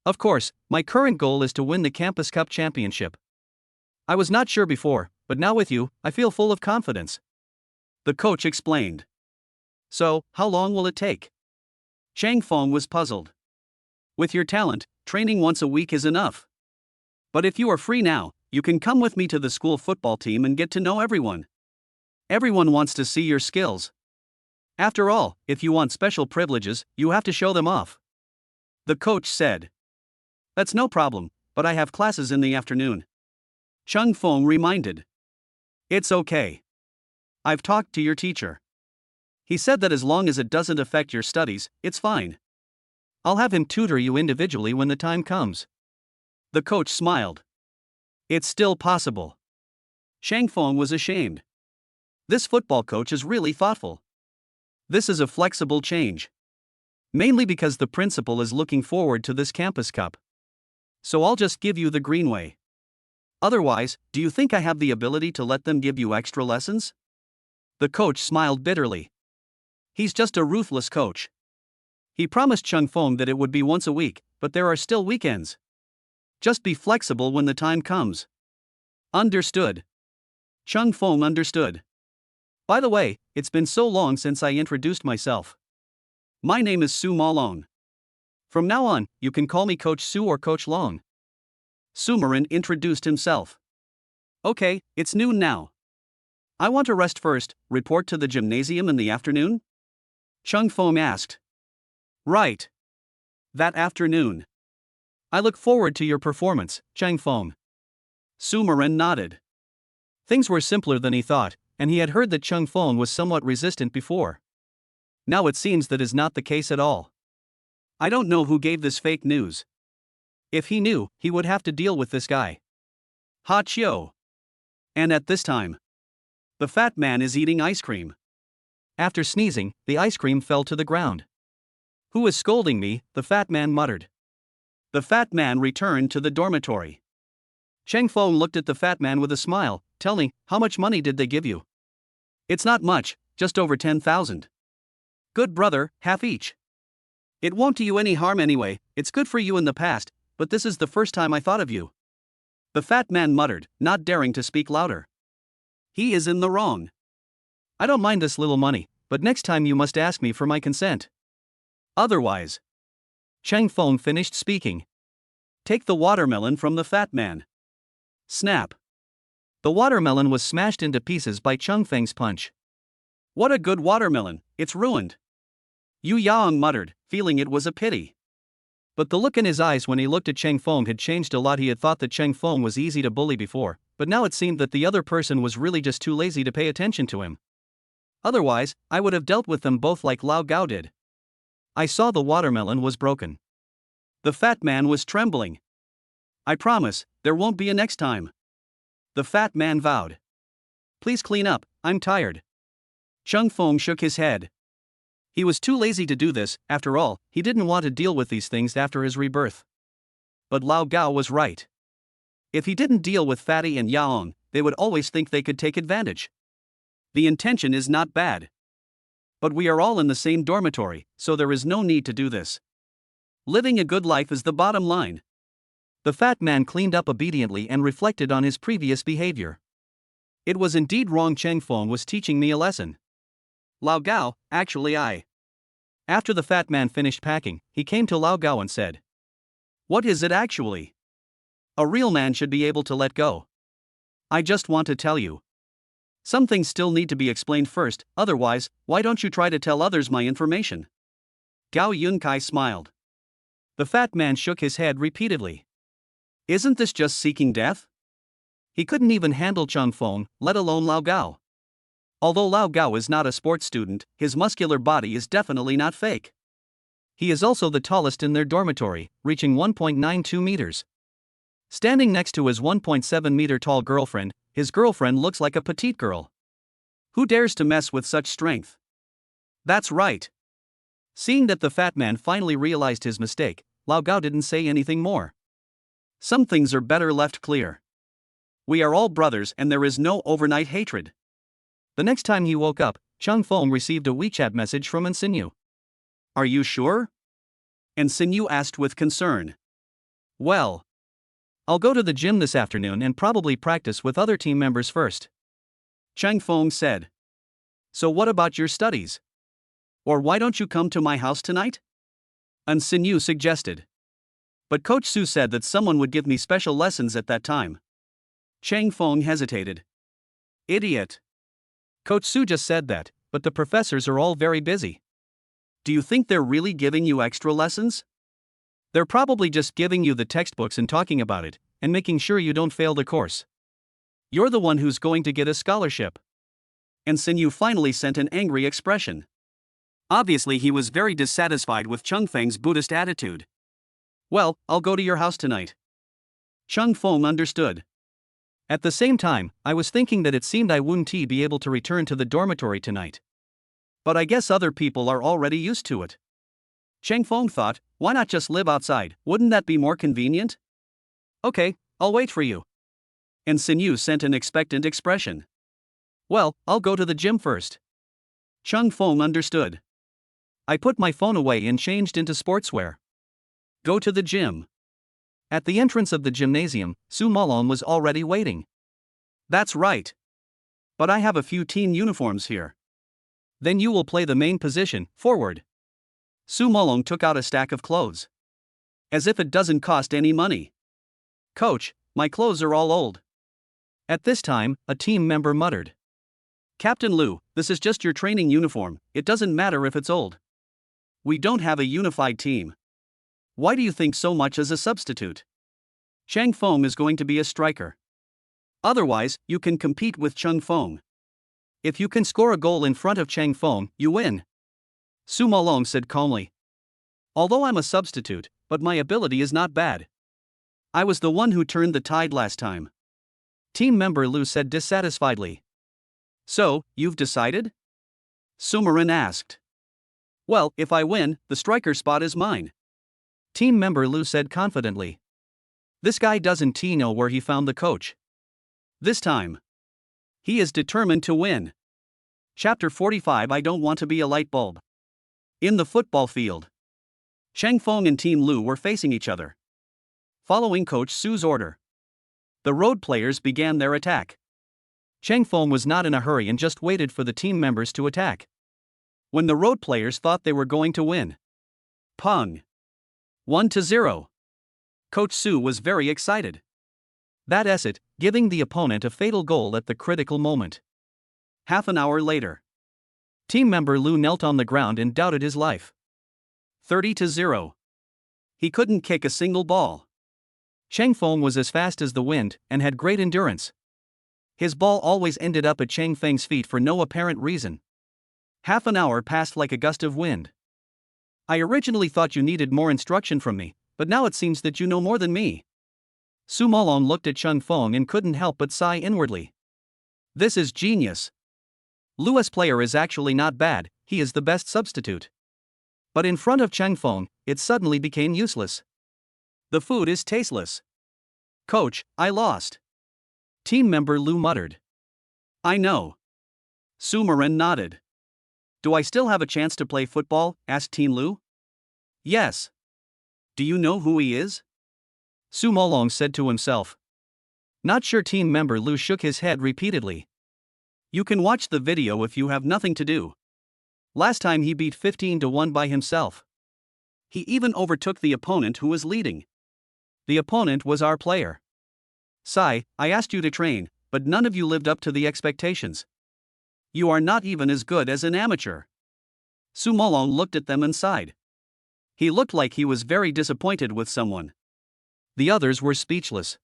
Of course, my current goal is to win the Campus Cup championship. I was not sure before, but now with you, I feel full of confidence. The coach explained. So, how long will it take? Chang Feng was puzzled. With your talent, training once a week is enough. But if you are free now, you can come with me to the school football team and get to know everyone. Everyone wants to see your skills. After all, if you want special privileges, you have to show them off. The coach said. That's no problem, but I have classes in the afternoon. Chang Feng reminded. It's okay. I've talked to your teacher. He said that as long as it doesn't affect your studies, it's fine. I'll have him tutor you individually when the time comes. The coach smiled. It's still possible. Chang Feng was ashamed. This football coach is really thoughtful. This is a flexible change. Mainly because the principal is looking forward to this campus cup. So I'll just give you the greenway. Otherwise, do you think I have the ability to let them give you extra lessons? The coach smiled bitterly. He's just a ruthless coach. He promised Chang Feng that it would be once a week, but there are still weekends. Just be flexible when the time comes. Understood. Chang Feng understood. By the way, it's been so long since I introduced myself. My name is Su Malong. From now on, you can call me Coach Su or Coach Long. Sumarin introduced himself. Okay, it's noon now. I want to rest first. Report to the gymnasium in the afternoon? Chang Feng asked. Right. That afternoon. I look forward to your performance, Chang Feng. Sumarin nodded. Things were simpler than he thought, and he had heard that Chang Feng was somewhat resistant before. Now it seems that is not the case at all. I don't know who gave this fake news. If he knew, he would have to deal with this guy. Ha Chio. And at this time, the fat man is eating ice cream. After sneezing, the ice cream fell to the ground. Who is scolding me? The fat man muttered. The fat man returned to the dormitory. Chang Feng looked at the fat man with a smile. Tell me, how much money did they give you? It's not much, just over 10,000. Good brother, half each. It won't do you any harm anyway, it's good for you in the past, but this is the first time I thought of you. The fat man muttered, not daring to speak louder. He is in the wrong. I don't mind this little money, but next time you must ask me for my consent. Otherwise. Chang Feng finished speaking. Take the watermelon from the fat man. Snap. The watermelon was smashed into pieces by Chang Feng's punch. What a good watermelon, it's ruined. Yu Yaong muttered, feeling it was a pity. But the look in his eyes when he looked at Chang Feng had changed a lot. He had thought that Chang Feng was easy to bully before, but now it seemed that the other person was really just too lazy to pay attention to him. Otherwise, I would have dealt with them both like Lao Gao did. I saw the watermelon was broken. The fat man was trembling. I promise, there won't be a next time. The fat man vowed. Please clean up, I'm tired. Chang Feng shook his head. He was too lazy to do this. After all, he didn't want to deal with these things after his rebirth. But Lao Gao was right. If he didn't deal with Fatty and Yaong, they would always think they could take advantage. The intention is not bad. But we are all in the same dormitory, so there is no need to do this. Living a good life is the bottom line. The fat man cleaned up obediently and reflected on his previous behavior. It was indeed wrong. Chang Feng was teaching me a lesson. Lao Gao, actually I. After the fat man finished packing, he came to Lao Gao and said, what is it actually? A real man should be able to let go. I just want to tell you. Some things still need to be explained first, otherwise, why don't you try to tell others my information? Gao Yunkai smiled. The fat man shook his head repeatedly. Isn't this just seeking death? He couldn't even handle Chang Feng, let alone Lao Gao. Although Lao Gao is not a sports student, his muscular body is definitely not fake. He is also the tallest in their dormitory, reaching 1.92 meters. Standing next to his 1.7 meter tall girlfriend, his girlfriend looks like a petite girl. Who dares to mess with such strength? That's right. Seeing that the fat man finally realized his mistake, Lao Gao didn't say anything more. Some things are better left clear. We are all brothers and there is no overnight hatred. The next time he woke up, Chang Feng received a WeChat message from Ensinyu. Are you sure? Ensinyu asked with concern. Well, I'll go to the gym this afternoon and probably practice with other team members first. Chang Feng said. So what about your studies? Or why don't you come to my house tonight? Ensinyu suggested. But Coach Su said that someone would give me special lessons at that time. Chang Feng hesitated. Idiot. Coach Su just said that, but the professors are all very busy. Do you think they're really giving you extra lessons? They're probably just giving you the textbooks and talking about it, and making sure you don't fail the course. You're the one who's going to get a scholarship. Ensinyu finally sent an angry expression. Obviously he was very dissatisfied with Chang Feng's Buddhist attitude. Well, I'll go to your house tonight. Chang Feng understood. At the same time, I was thinking that it seemed I wouldn't be able to return to the dormitory tonight. But I guess other people are already used to it. Cheng Feng thought, why not just live outside, wouldn't that be more convenient? Okay, I'll wait for you. And Sinew sent an expectant expression. Well, I'll go to the gym first. Cheng Feng understood. I put my phone away and changed into sportswear. Go to the gym. At the entrance of the gymnasium, Su Malong was already waiting. That's right. But I have a few team uniforms here. Then you will play the main position, forward. Su Malong took out a stack of clothes. As if it doesn't cost any money. Coach, my clothes are all old. At this time, a team member muttered. Captain Lu, this is just your training uniform, it doesn't matter if it's old. We don't have a unified team. Why do you think so much as a substitute? Cheng Feng is going to be a striker. Otherwise, you can compete with Cheng Feng. If you can score a goal in front of Cheng Feng, you win. Su Malong said calmly. Although I'm a substitute, but my ability is not bad. I was the one who turned the tide last time. Team member Lu said dissatisfiedly. So, you've decided? Sumarin asked. Well, if I win, the striker spot is mine. Team member Lu said confidently. This guy doesn't know where he found the coach. This time. He is determined to win. Chapter 45 I don't want to be a light bulb. In the football field. Cheng Feng and Team Lu were facing each other. Following Coach Su's order. The road players began their attack. Cheng Feng was not in a hurry and just waited for the team members to attack. When the road players thought they were going to win. Pung. 1-0. Coach Su was very excited. That's it, giving the opponent a fatal goal at the critical moment. Half an hour later. Team member Lu knelt on the ground and doubted his life. 30-0. He couldn't kick a single ball. Cheng Feng was as fast as the wind and had great endurance. His ball always ended up at Cheng Feng's feet for no apparent reason. Half an hour passed like a gust of wind. I originally thought you needed more instruction from me, but now it seems that you know more than me. Su Malong looked at Cheng Feng and couldn't help but sigh inwardly. This is genius. Lu's player is actually not bad, he is the best substitute. But in front of Cheng Feng, it suddenly became useless. The food is tasteless. Coach, I lost. Team member Lu muttered. I know. Sumarin nodded. Do I still have a chance to play football? Asked Team Lu. Yes. Do you know who he is? Su Malong said to himself. Not sure. Team member Lu shook his head repeatedly. You can watch the video if you have nothing to do. Last time he beat 15-1 by himself. He even overtook the opponent who was leading. The opponent was our player. Sai, I asked you to train, but none of you lived up to the expectations. You are not even as good as an amateur. Su Malong looked at them and sighed. He looked like he was very disappointed with someone. The others were speechless.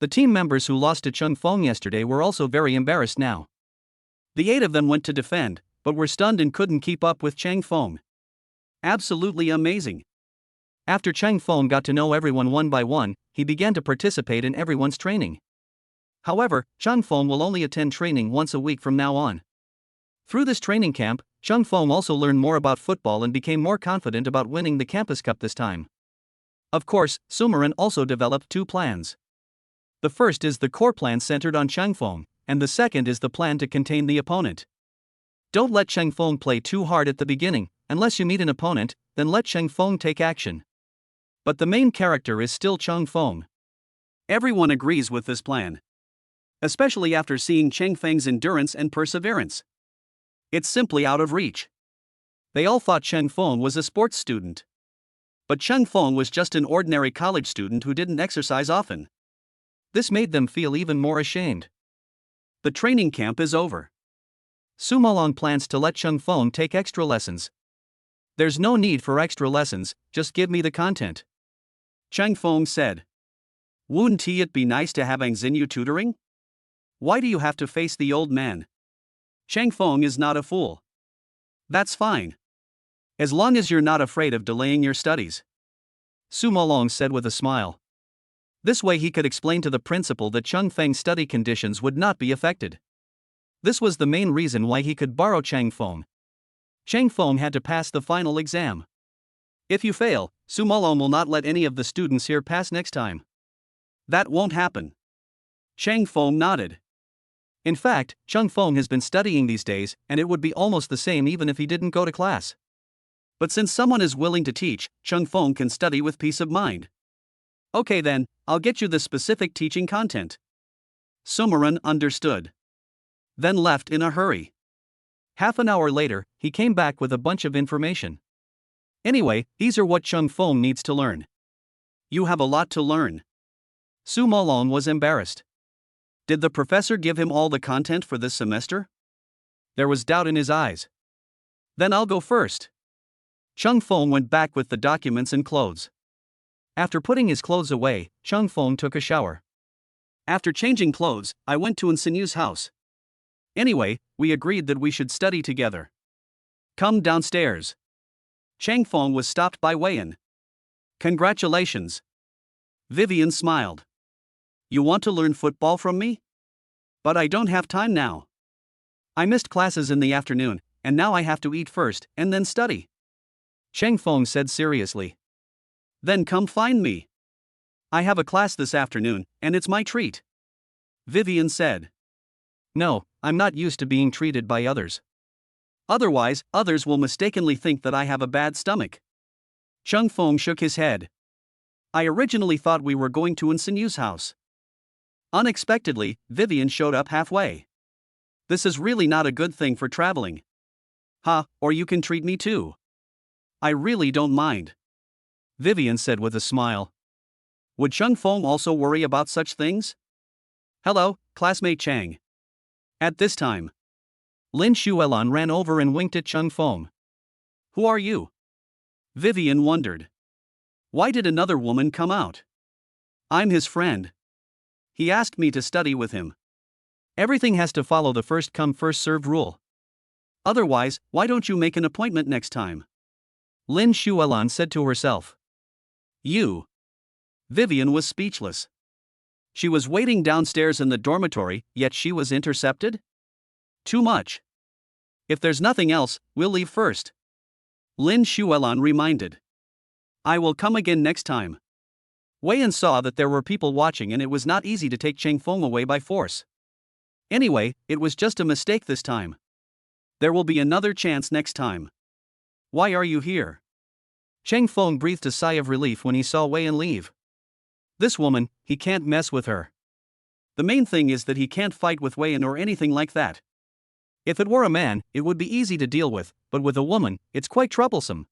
The team members who lost to Cheng Feng yesterday were also very embarrassed now. The 8 of them went to defend, but were stunned and couldn't keep up with Cheng Feng. Absolutely amazing. After Cheng Feng got to know everyone one by one, he began to participate in everyone's training. However, Cheng Feng will only attend training once a week from now on. Through this training camp, Cheng Feng also learned more about football and became more confident about winning the campus cup this time. Of course, Sumarin also developed 2 plans. The first is the core plan centered on Cheng Feng, and the second is the plan to contain the opponent. Don't let Cheng Feng play too hard at the beginning. Unless you meet an opponent, then let Cheng Feng take action. But the main character is still Cheng Feng. Everyone agrees with this plan. Especially after seeing Cheng Feng's endurance and perseverance. It's simply out of reach. They all thought Cheng Feng was a sports student. But Cheng Feng was just an ordinary college student who didn't exercise often. This made them feel even more ashamed. The training camp is over. Su Malong plans to let Cheng Feng take extra lessons. There's no need for extra lessons, just give me the content. Cheng Feng said. Wouldn't it be nice to have Ang Xinyu tutoring? Why do you have to face the old man? Cheng Feng is not a fool. That's fine. As long as you're not afraid of delaying your studies. Su Malong said with a smile. This way he could explain to the principal that Chang Feng's study conditions would not be affected. This was the main reason why he could borrow Chang Feng. Chang Feng had to pass the final exam. If you fail, Su Malone will not let any of the students here pass next time. That won't happen. Chang Feng nodded. In fact, Chang Feng has been studying these days, and it would be almost the same even if he didn't go to class. But since someone is willing to teach, Chang Feng can study with peace of mind. Okay then, I'll get you the specific teaching content. Sumaran understood. Then left in a hurry. Half an hour later, he came back with a bunch of information. Anyway, these are what Chang Feng needs to learn. You have a lot to learn. Su Malone was embarrassed. Did the professor give him all the content for this semester? There was doubt in his eyes. Then I'll go first. Chang Feng went back with the documents and clothes. After putting his clothes away, Chang Feng took a shower. After changing clothes, I went to Insinu's house. Anyway, we agreed that we should study together. Come downstairs. Chang Feng was stopped by Weiyan. Congratulations. Vivian smiled. You want to learn football from me? But I don't have time now. I missed classes in the afternoon, and now I have to eat first and then study. Chang Feng said seriously. Then come find me. I have a class this afternoon, and it's my treat. Vivian said. No, I'm not used to being treated by others. Otherwise, others will mistakenly think that I have a bad stomach. Chang Feng shook his head. I originally thought we were going to Insinu's house. Unexpectedly, Vivian showed up halfway. This is really not a good thing for traveling. Or you can treat me too. I really don't mind. Vivian said with a smile. Would Chang Feng also worry about such things? Hello, classmate Chang. At this time, Lin Xuelan ran over and winked at Chang Feng. Who are you? Vivian wondered. Why did another woman come out? I'm his friend. He asked me to study with him. Everything has to follow the first come first served rule. Otherwise, why don't you make an appointment next time? Lin Xuelan said to herself. You. Vivian was speechless. She was waiting downstairs in the dormitory, yet she was intercepted? Too much. If there's nothing else, we'll leave first. Lin Xuelan reminded. I will come again next time. Weiyan saw that there were people watching and it was not easy to take Chang Feng away by force. Anyway, it was just a mistake this time. There will be another chance next time. Why are you here? Chang Feng breathed a sigh of relief when he saw Weiyan leave. This woman, he can't mess with her. The main thing is that he can't fight with Weiyan or anything like that. If it were a man, it would be easy to deal with, but with a woman, it's quite troublesome.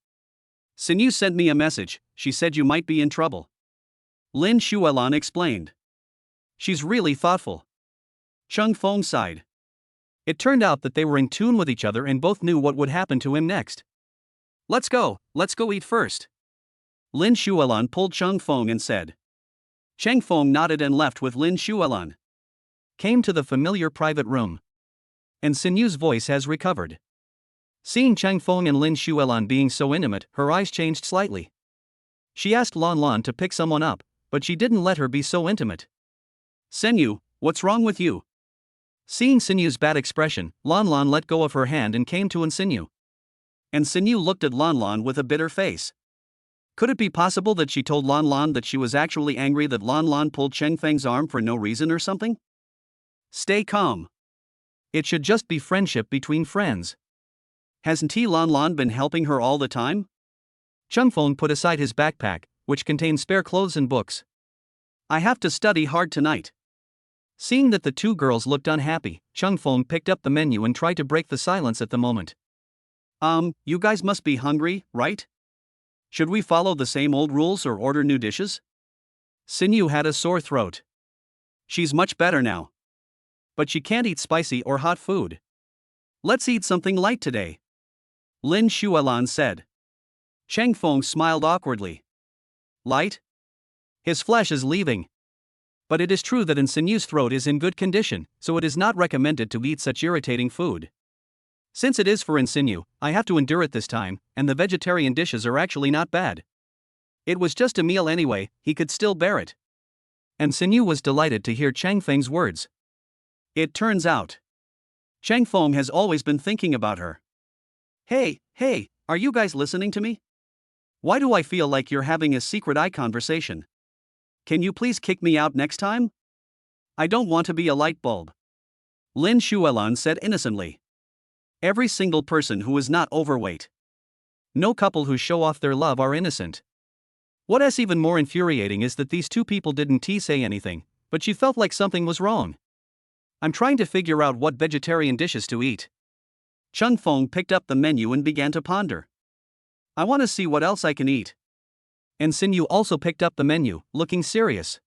Sinu sent me a message, she said you might be in trouble. Lin Xuelan explained. She's really thoughtful. Chang Feng sighed. It turned out that they were in tune with each other and both knew what would happen to him next. Let's go eat first. Lin Xuelan pulled Chang Feng and said. Chang Feng nodded and left with Lin Xuelan. Came to the familiar private room. And Sinu's voice has recovered. Seeing Chang Feng and Lin Xuelan being so intimate, her eyes changed slightly. She asked Lan Lan to pick someone up, but she didn't let her be so intimate. Senu, what's wrong with you? Seeing Sinu's bad expression, Lan Lan let go of her hand and came to Sinu. And Sinu looked at Lan Lan with a bitter face. Could it be possible that she told Lan Lan that she was actually angry that Lan Lan pulled Cheng Feng's arm for no reason or something? Stay calm. It should just be friendship between friends. Hasn't Lan Lan been helping her all the time? Chang Feng put aside his backpack, which contained spare clothes and books. I have to study hard tonight. Seeing that the two girls looked unhappy, Chang Feng picked up the menu and tried to break the silence at the moment. You guys must be hungry, right? Should we follow the same old rules or order new dishes? Sinu had a sore throat. She's much better now. But she can't eat spicy or hot food. Let's eat something light today. Lin Xuelan said. Chang Feng smiled awkwardly. Light? His flesh is leaving. But it is true that Sinu's throat is in good condition, so it is not recommended to eat such irritating food. Since it is for Sinu, I have to endure it this time, and the vegetarian dishes are actually not bad. It was just a meal anyway, he could still bear it. and Sinyu was delighted to hear Chang Feng's words. It turns out, Chang Feng has always been thinking about her. Hey, are you guys listening to me? Why do I feel like you're having a secret eye conversation? Can you please kick me out next time? I don't want to be a light bulb. Lin Shuelan said innocently. Every single person who is not overweight. No couple who show off their love are innocent. What is even more infuriating is that these two people didn't say anything, but she felt like something was wrong. I'm trying to figure out what vegetarian dishes to eat. Chun Feng picked up the menu and began to ponder. I want to see what else I can eat. And Sinyu also picked up the menu, looking serious.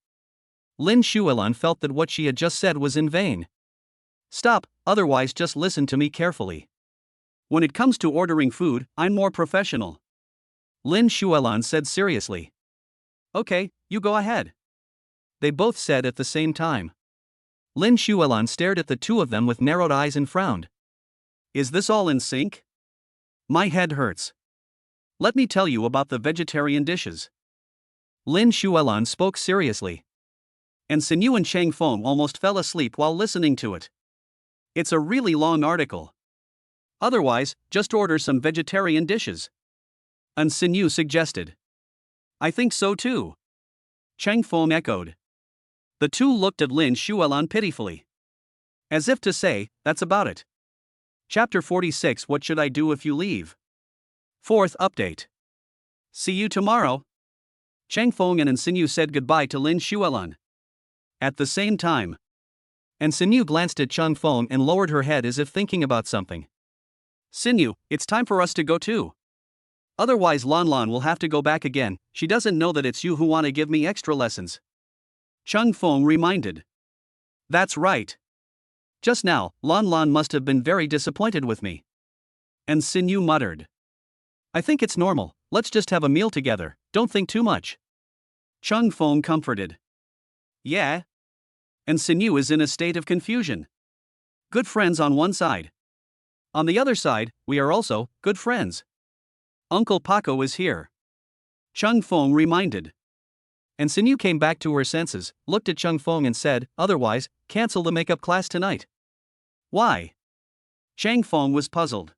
Lin Shuelan felt that what she had just said was in vain. Stop, otherwise just listen to me carefully. When it comes to ordering food, I'm more professional. Lin Shuelan said seriously. Okay, you go ahead. They both said at the same time. Lin Shuelan stared at the two of them with narrowed eyes and frowned. Is this all in sync? My head hurts. Let me tell you about the vegetarian dishes. Lin Shuelan spoke seriously. And Sinyu and Chang Feng almost fell asleep while listening to it. It's a really long article. Otherwise, just order some vegetarian dishes. And Sinyu suggested. I think so too. Chang Feng echoed. The two looked at Lin Shuelan pitifully. As if to say, that's about it. Chapter 46 What should I do if you leave? Fourth update. See you tomorrow. Chang Feng and Sinyu said goodbye to Lin Shuelan. At the same time, and Sinyu glanced at Chang Feng and lowered her head as if thinking about something. Sinyu, it's time for us to go too. Otherwise Lan Lan will have to go back again. She doesn't know that it's you who want to give me extra lessons. Chang Feng reminded. That's right. Just now, Lan Lan must have been very disappointed with me. And Sinyu muttered. I think it's normal, let's just have a meal together, don't think too much. Chang Feng comforted. Yeah. And Sinyu is in a state of confusion. Good friends on one side. On the other side, we are also good friends. Uncle Paco is here. Chang Feng reminded. And Sinyu came back to her senses, looked at Chang Feng and said, otherwise, cancel the makeup class tonight. Why? Chang Feng was puzzled.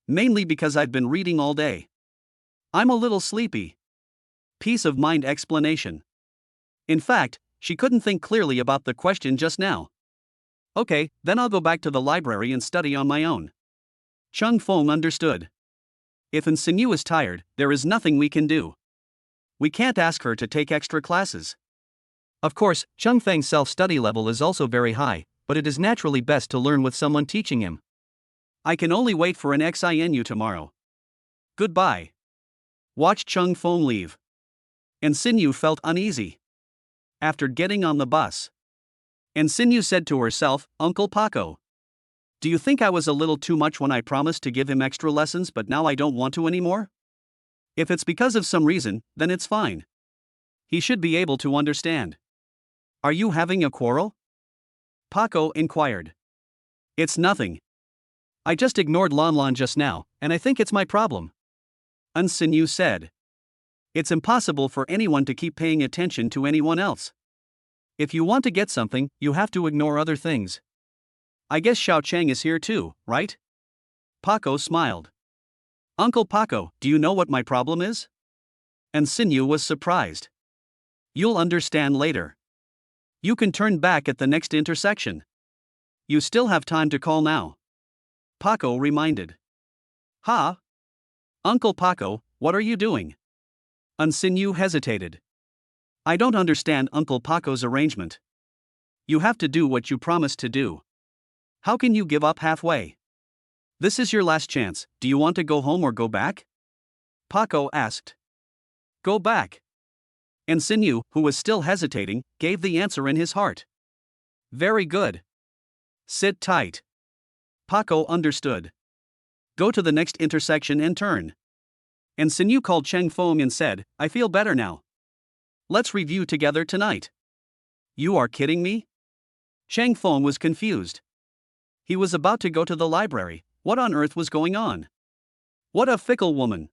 Mainly because I've been reading all day. I'm a little sleepy. Peace of mind explanation. In fact, she couldn't think clearly about the question just now. Okay, then I'll go back to the library and study on my own. Chang Feng understood. If Sinyu is tired, there is nothing we can do. We can't ask her to take extra classes. Of course, Chang Feng's self-study level is also very high, but it is naturally best to learn with someone teaching him. I can only wait for an XINU tomorrow. Goodbye. Watched Chang Feng leave. And Sinyu felt uneasy. After getting on the bus, and Sinyu said to herself, Uncle Paco. Do you think I was a little too much when I promised to give him extra lessons but now I don't want to anymore? If it's because of some reason, then it's fine. He should be able to understand. Are you having a quarrel? Paco inquired. It's nothing. I just ignored Lan Lan just now, and I think it's my problem. And Sinyu said. It's impossible for anyone to keep paying attention to anyone else. If you want to get something, you have to ignore other things. I guess Xiao Chang is here too, right? Paco smiled. Uncle Paco, do you know what my problem is? And Sinyu was surprised. You'll understand later. You can turn back at the next intersection. You still have time to call now. Paco reminded. Ha? Uncle Paco, what are you doing? And Sinyu hesitated. I don't understand Uncle Paco's arrangement. You have to do what you promised to do. How can you give up halfway? This is your last chance, do you want to go home or go back? Paco asked. Go back. And Sinyu, who was still hesitating, gave the answer in his heart. Very good. Sit tight. Paco understood. Go to the next intersection and turn. And Sinyu called Chang Feng and said, I feel better now. Let's review together tonight. You are kidding me? Chang Feng was confused. He was about to go to the library. What on earth was going on? What a fickle woman.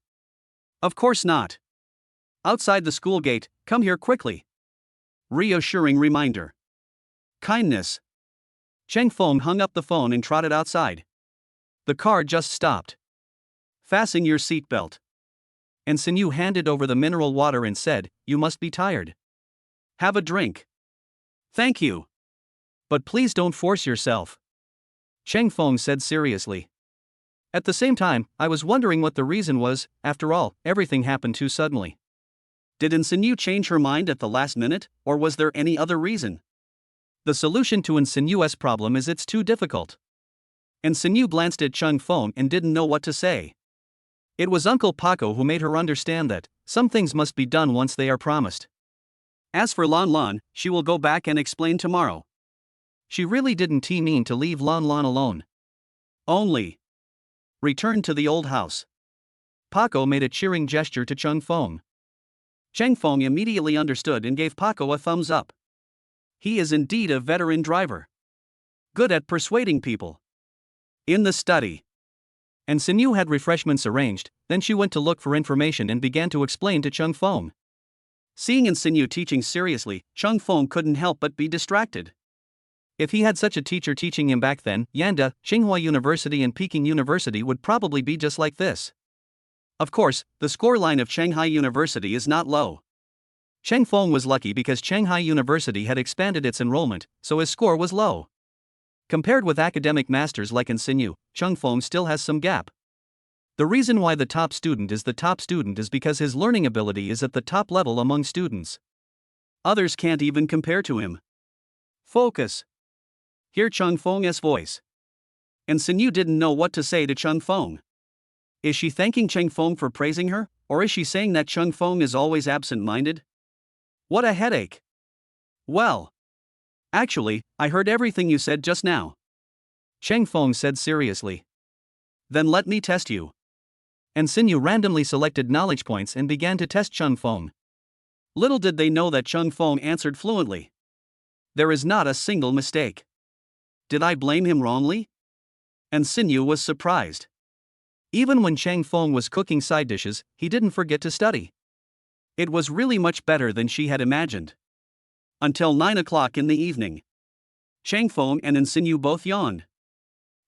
Of course not. Outside the school gate, come here quickly. Reassuring reminder. Kindness. Cheng Feng hung up the phone and trotted outside. The car just stopped. Fasten your seatbelt. And Sinyu handed over the mineral water and said, "You must be tired. Have a drink." "Thank you. But please don't force yourself," Cheng Feng said seriously. At the same time, I was wondering what the reason was. After all, everything happened too suddenly. Did Sinyu change her mind at the last minute, or was there any other reason? The solution to Sinyu's problem is it's too difficult. Sinyu glanced at Cheng Feng and didn't know what to say. It was Uncle Paco who made her understand that some things must be done once they are promised. As for Lan Lan, she will go back and explain tomorrow. She really didn't mean to leave Lan Lan alone. Only return to the old house. Paco made a cheering gesture to Cheng Feng. Cheng Feng immediately understood and gave Paco a thumbs up. He is indeed a veteran driver. Good at persuading people. In the study. Sinyu had refreshments arranged, then she went to look for information and began to explain to Cheng Feng. Seeing Sinyu teaching seriously, Cheng Feng couldn't help but be distracted. If he had such a teacher teaching him back then, Yanda, Tsinghua University and Peking University would probably be just like this. Of course, the scoreline of Shanghai University is not low. Cheng Feng was lucky because Shanghai University had expanded its enrollment, so his score was low. Compared with academic masters like Sinyu, Cheng Feng still has some gap. The reason why the top student is the top student is because his learning ability is at the top level among students. Others can't even compare to him. Focus. Hear Cheng Feng's voice. Sinyu didn't know what to say to Cheng Feng. Is she thanking Cheng Feng for praising her, or is she saying that Cheng Feng is always absent-minded? What a headache. Well, actually, I heard everything you said just now, Cheng Feng said seriously. Then let me test you. Sinyu randomly selected knowledge points and began to test Cheng Feng. Little did they know that Cheng Feng answered fluently. There is not a single mistake. Did I blame him wrongly? Sinyu was surprised. Even when Cheng Feng was cooking side dishes, he didn't forget to study. It was really much better than she had imagined. Until 9 o'clock in the evening. Cheng Feng and Sinyu both yawned.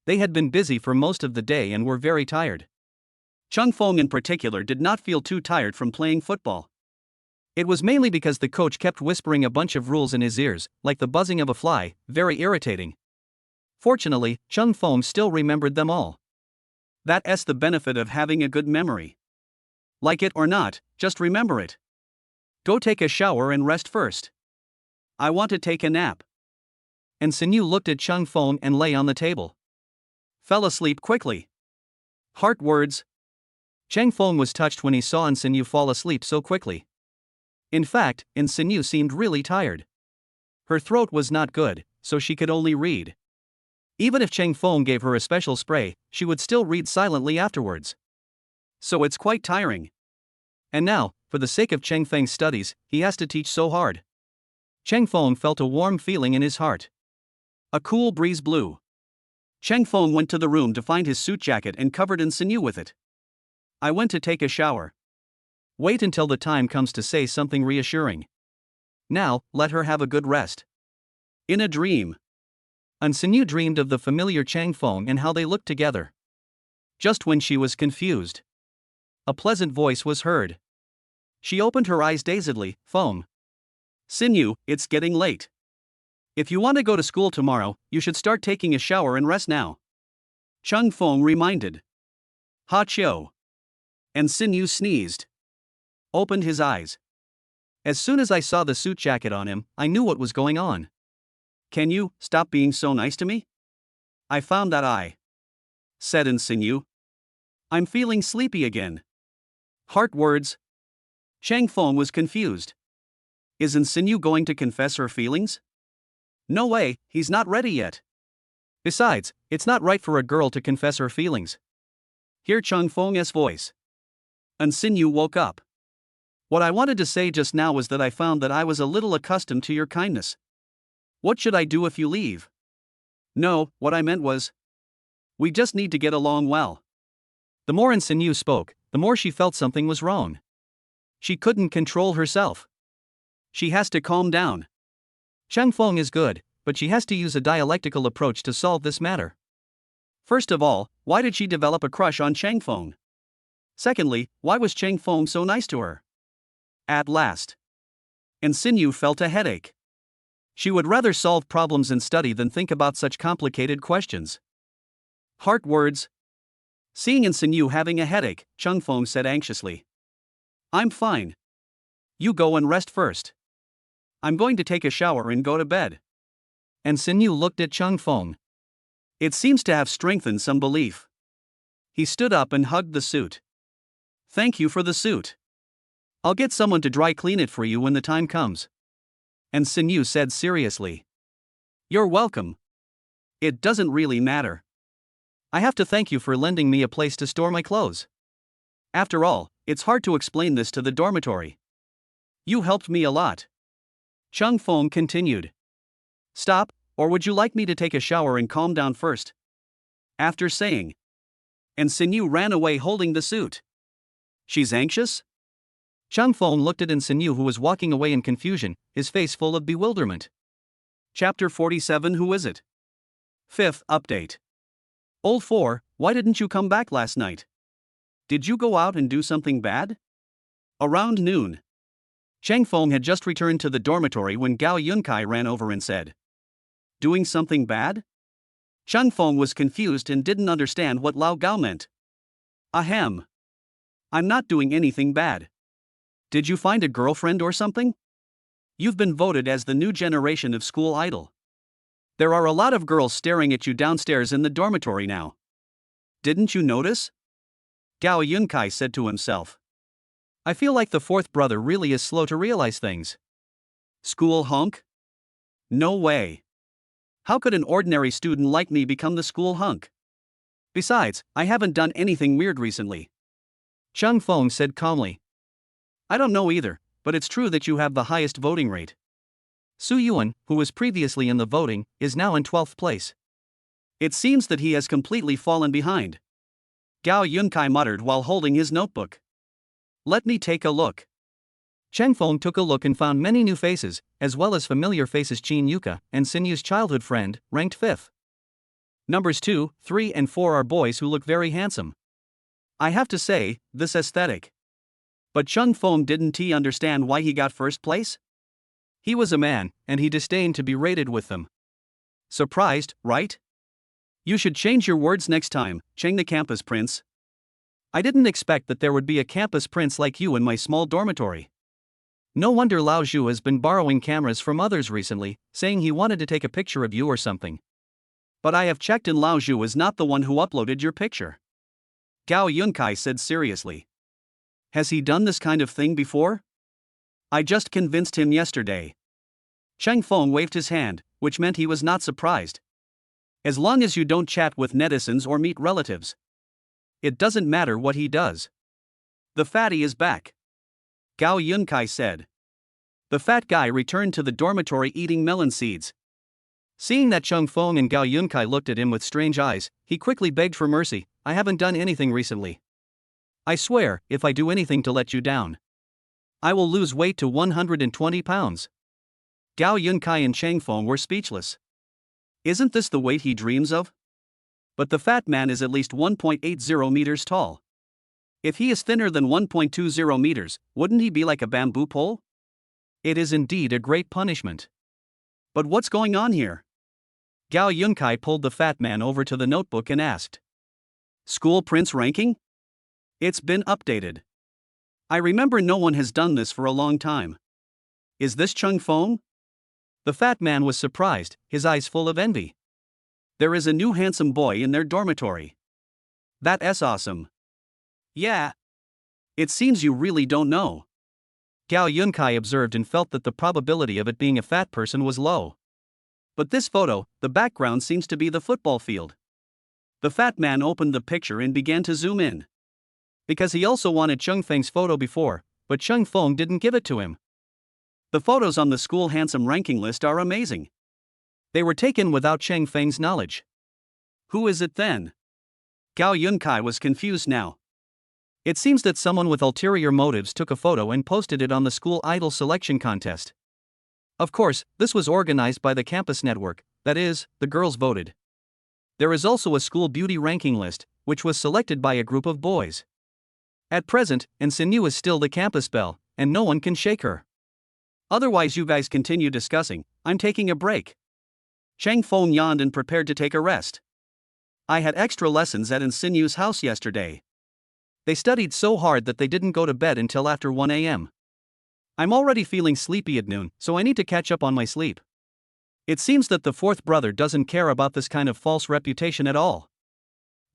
They had been busy for most of the day and were very tired. Cheng Feng in particular did not feel too tired from playing football. It was mainly because the coach kept whispering a bunch of rules in his ears, like the buzzing of a fly, very irritating. Fortunately, Cheng Feng still remembered them all. That's the benefit of having a good memory. Like it or not, just remember it. Go take a shower and rest first. I want to take a nap. Sinyu looked at Cheng Feng and lay on the table. Fell asleep quickly. Heart words. Cheng Feng was touched when he saw Sinyu fall asleep so quickly. In fact, Sinyu seemed really tired. Her throat was not good, so she could only read. Even if Cheng Feng gave her a special spray, she would still read silently afterwards. So it's quite tiring. And now, for the sake of Cheng Feng's studies, he has to teach so hard. Cheng Feng felt a warm feeling in his heart. A cool breeze blew. Cheng Feng went to the room to find his suit jacket and covered Sinyu with it. I went to take a shower. Wait until the time comes to say something reassuring. Now, let her have a good rest. In a dream. Sinyu dreamed of the familiar Cheng Feng and how they looked together. Just when she was confused, a pleasant voice was heard. She opened her eyes dazedly. Feng. Sinyu, it's getting late. If you want to go to school tomorrow, you should start taking a shower and rest now. Cheng Feng reminded. Ha Chio. Sinyu sneezed. Opened his eyes. As soon as I saw the suit jacket on him, I knew what was going on. Can you stop being so nice to me? I found that said Sinyu. I'm feeling sleepy again. Heart words. Cheng Feng was confused. Is Sinyu going to confess her feelings? No way, he's not ready yet. Besides, it's not right for a girl to confess her feelings. Hear Cheng Feng's voice. Sinyu woke up. What I wanted to say just now was that I found that I was a little accustomed to your kindness. What should I do if you leave? No, what I meant was, we just need to get along well. The more Sinyu spoke, the more she felt something was wrong. She couldn't control herself. She has to calm down. Cheng Feng is good, but she has to use a dialectical approach to solve this matter. First of all, why did she develop a crush on Cheng Feng? Secondly, why was Cheng Feng so nice to her? At last, and Sinyu felt a headache. She would rather solve problems and study than think about such complicated questions. Heart words. Seeing Sinyu having a headache, Cheng Feng said anxiously, "I'm fine. You go and rest first. I'm going to take a shower and go to bed." And Sinyu looked at Cheng Feng. It seems to have strengthened some belief. He stood up and hugged the suit. "Thank you for the suit. I'll get someone to dry clean it for you when the time comes." And Sinyu said seriously, "You're welcome. It doesn't really matter. I have to thank you for lending me a place to store my clothes. After all, it's hard to explain this to the dormitory. You helped me a lot." Cheng Feng continued. "Stop, or would you like me to take a shower and calm down first?" After saying, and Sinyu ran away holding the suit. "She's anxious?" Cheng Feng looked at Sinyu, who was walking away in confusion, his face full of bewilderment. Chapter 47. Who is it? 5th update. Old 4, why didn't you come back last night? Did you go out and do something bad? Around noon, Cheng Feng had just returned to the dormitory when Gao Yunkai ran over and said, "Doing something bad?" Cheng Feng was confused and didn't understand what Lao Gao meant. "Ahem. I'm not doing anything bad. Did you find a girlfriend or something? You've been voted as the new generation of school idol. There are a lot of girls staring at you downstairs in the dormitory now. Didn't you notice?" Gao Yunkai said to himself. I feel like the fourth brother really is slow to realize things. School hunk? No way. How could an ordinary student like me become the school hunk? Besides, I haven't done anything weird recently. Cheng Feng said calmly. I don't know either, but it's true that you have the highest voting rate. Su Yuan, who was previously in the voting, is now in 12th place. It seems that he has completely fallen behind. Gao Yunkai muttered while holding his notebook. Let me take a look. Cheng Feng took a look and found many new faces, as well as familiar faces. Qin Yuka and Sinyu's childhood friend, ranked 5th. Numbers 2, 3 and 4 are boys who look very handsome. I have to say, this aesthetic. But Cheng Feng didn't understand why he got first place? He was a man, and he disdained to be rated with them. Surprised, right? You should change your words next time, Cheng the campus prince. I didn't expect that there would be a campus prince like you in my small dormitory. No wonder Lao Zhu has been borrowing cameras from others recently, saying he wanted to take a picture of you or something. But I have checked and Lao Zhu is not the one who uploaded your picture. Gao Yunkai said seriously. Has he done this kind of thing before? I just convinced him yesterday. Cheng Feng waved his hand, which meant he was not surprised. As long as you don't chat with netizens or meet relatives. It doesn't matter what he does. The fatty is back. Gao Yunkai said. The fat guy returned to the dormitory eating melon seeds. Seeing that Cheng Feng and Gao Yunkai looked at him with strange eyes, he quickly begged for mercy. I haven't done anything recently. I swear, if I do anything to let you down, I will lose weight to 120 pounds. Gao Yunkai and Cheng Feng were speechless. Isn't this the weight he dreams of? But the fat man is at least 1.80 meters tall. If he is thinner than 1.20 meters, wouldn't he be like a bamboo pole? It is indeed a great punishment. But what's going on here? Gao Yunkai pulled the fat man over to the notebook and asked. School prince ranking? It's been updated. I remember no one has done this for a long time. Is this Cheng Feng? The fat man was surprised, his eyes full of envy. There is a new handsome boy in their dormitory. That's awesome. Yeah. It seems you really don't know. Gao Yunkai observed and felt that the probability of it being a fat person was low. But this photo, the background seems to be the football field. The fat man opened the picture and began to zoom in. Because he also wanted Cheng Feng's photo before, but Cheng Feng didn't give it to him. The photos on the school handsome ranking list are amazing. They were taken without Cheng Feng's knowledge. Who is it then? Gao Yunkai was confused now. It seems that someone with ulterior motives took a photo and posted it on the school idol selection contest. Of course, this was organized by the campus network, that is, the girls voted. There is also a school beauty ranking list, which was selected by a group of boys. At present, Sinew is still the campus belle, and no one can shake her. Otherwise, you guys continue discussing. I'm taking a break. Chang Feng yawned and prepared to take a rest. I had extra lessons at Sinew's house yesterday. They studied so hard that they didn't go to bed until after 1 a.m. I'm already feeling sleepy at noon, so I need to catch up on my sleep. It seems that the fourth brother doesn't care about this kind of false reputation at all.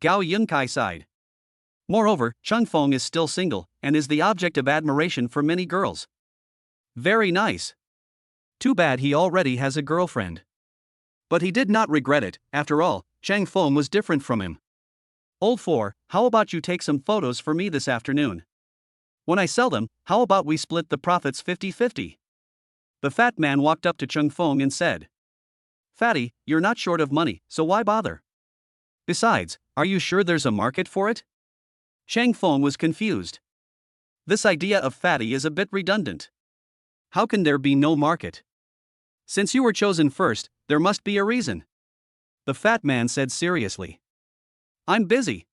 Gao Yunkai sighed. Moreover, Chang Feng is still single, and is the object of admiration for many girls. Very nice. Too bad he already has a girlfriend. But he did not regret it. After all, Chang Feng was different from him. Old four, how about you take some photos for me this afternoon? When I sell them, how about we split the profits 50-50? The fat man walked up to Chang Feng and said, Fatty, you're not short of money, so why bother? Besides, are you sure there's a market for it? Chang Feng was confused. This idea of fatty is a bit redundant. How can there be no market? Since you were chosen first, there must be a reason. The fat man said seriously. I'm busy.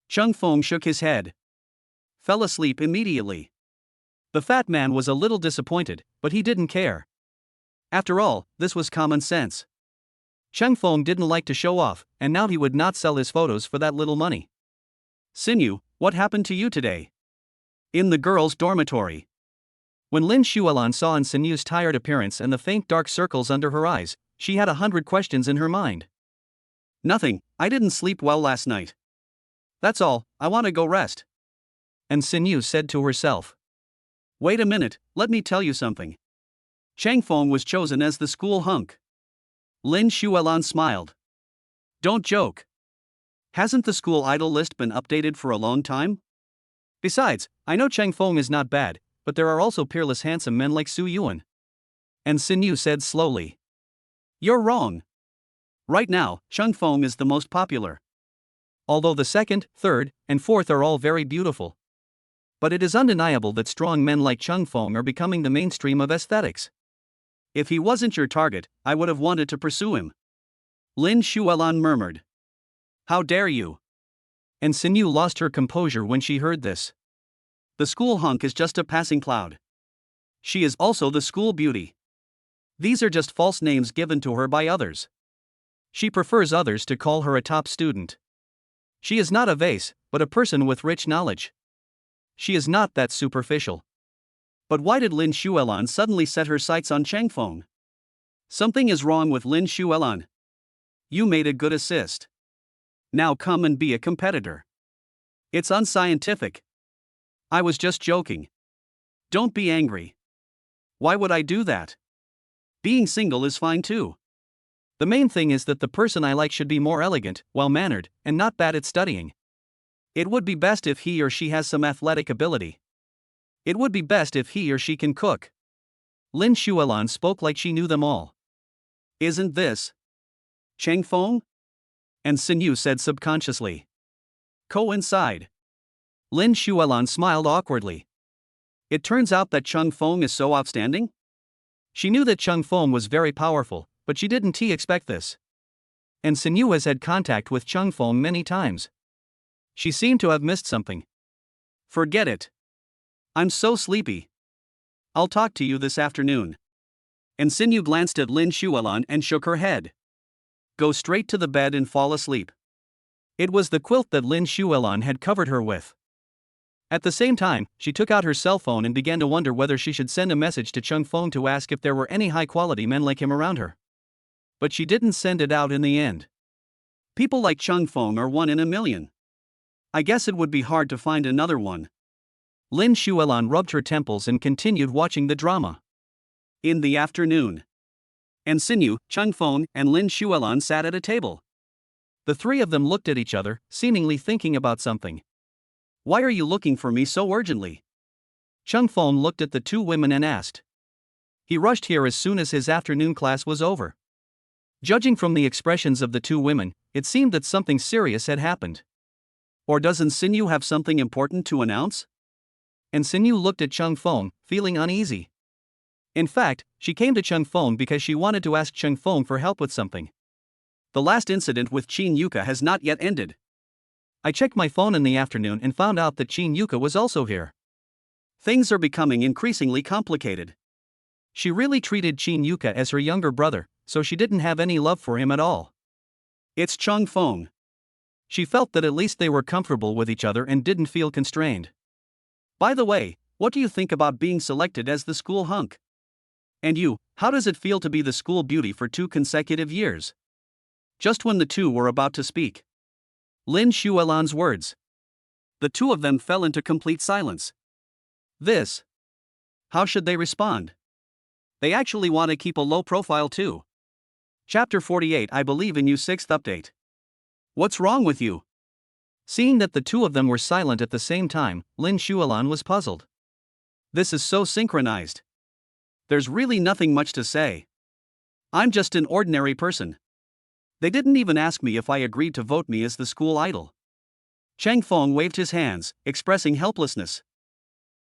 Chang Feng shook his head. Fell asleep immediately. The fat man was a little disappointed, but he didn't care. After all, this was common sense. Chang Feng didn't like to show off, and now he would not sell his photos for that little money. Sinew, what happened to you today? In the girls' dormitory. When Lin Xuelan saw Sinew's tired appearance and the faint dark circles under her eyes, she had 100 questions in her mind. Nothing, I didn't sleep well last night. That's all, I want to go rest. And Sinew said to herself. Wait a minute, let me tell you something. Chang Feng was chosen as the school hunk. Lin Xuelan smiled. Don't joke. Hasn't the school idol list been updated for a long time? Besides, I know Chang Feng is not bad, but there are also peerless handsome men like Su Yuan. And Sinew said slowly. You're wrong. Right now, Chang Feng is the most popular. Although the second, third, and fourth are all very beautiful. But it is undeniable that strong men like Chang Feng are becoming the mainstream of aesthetics. If he wasn't your target, I would have wanted to pursue him. Lin Xuelan murmured. How dare you? And Sinew lost her composure when she heard this. The school hunk is just a passing cloud. She is also the school beauty. These are just false names given to her by others. She prefers others to call her a top student. She is not a vase, but a person with rich knowledge. She is not that superficial. But why did Lin Xuelan suddenly set her sights on Chang Feng? Something is wrong with Lin Xuelan. You made a good assist. Now come and be a competitor. It's unscientific. I was just joking. Don't be angry. Why would I do that? Being single is fine too. The main thing is that the person I like should be more elegant, well-mannered, and not bad at studying. It would be best if he or she has some athletic ability. It would be best if he or she can cook. Lin Xuelan spoke like she knew them all. Isn't this Chang Feng? And Sinew said subconsciously. Coincide. Lin Xuelan smiled awkwardly. It turns out that Chang Feng is so outstanding? She knew that Chang Feng was very powerful, but she didn't expect this. And Sinew has had contact with Chang Feng many times. She seemed to have missed something. Forget it. I'm so sleepy. I'll talk to you this afternoon. And Sinew glanced at Lin Xuelan and shook her head. Go straight to the bed and fall asleep. It was the quilt that Lin Xuelan had covered her with. At the same time, she took out her cell phone and began to wonder whether she should send a message to Chang Feng to ask if there were any high-quality men like him around her. But she didn't send it out in the end. People like Chang Feng are 1 in a million. I guess it would be hard to find another one. Lin Xuelan rubbed her temples and continued watching the drama. In the afternoon, and Sinew, Chang Feng, and Lin Xuelan sat at a table. The three of them looked at each other, seemingly thinking about something. Why are you looking for me so urgently? Chang Feng looked at the two women and asked. He rushed here as soon as his afternoon class was over. Judging from the expressions of the two women, it seemed that something serious had happened. Or doesn't Sinew have something important to announce? And Sinew looked at Chang Feng, feeling uneasy. In fact, she came to Chung Fong because she wanted to ask Chung Fong for help with something. The last incident with Chin Yuka has not yet ended. I checked my phone in the afternoon and found out that Chin Yuka was also here. Things are becoming increasingly complicated. She really treated Chin Yuka as her younger brother, so she didn't have any love for him at all. It's Chung Fong. She felt that at least they were comfortable with each other and didn't feel constrained. By the way, what do you think about being selected as the school hunk? And you, how does it feel to be the school beauty for 2 consecutive years? Just when the two were about to speak, Lin Xuelan's words. The two of them fell into complete silence. This. How should they respond? They actually want to keep a low profile too. Chapter 48 I Believe in You 6th update. What's wrong with you? Seeing that the two of them were silent at the same time, Lin Xuelan was puzzled. This is so synchronized. There's really nothing much to say. I'm just an ordinary person. They didn't even ask me if I agreed to vote me as the school idol. Cheng Feng waved his hands, expressing helplessness.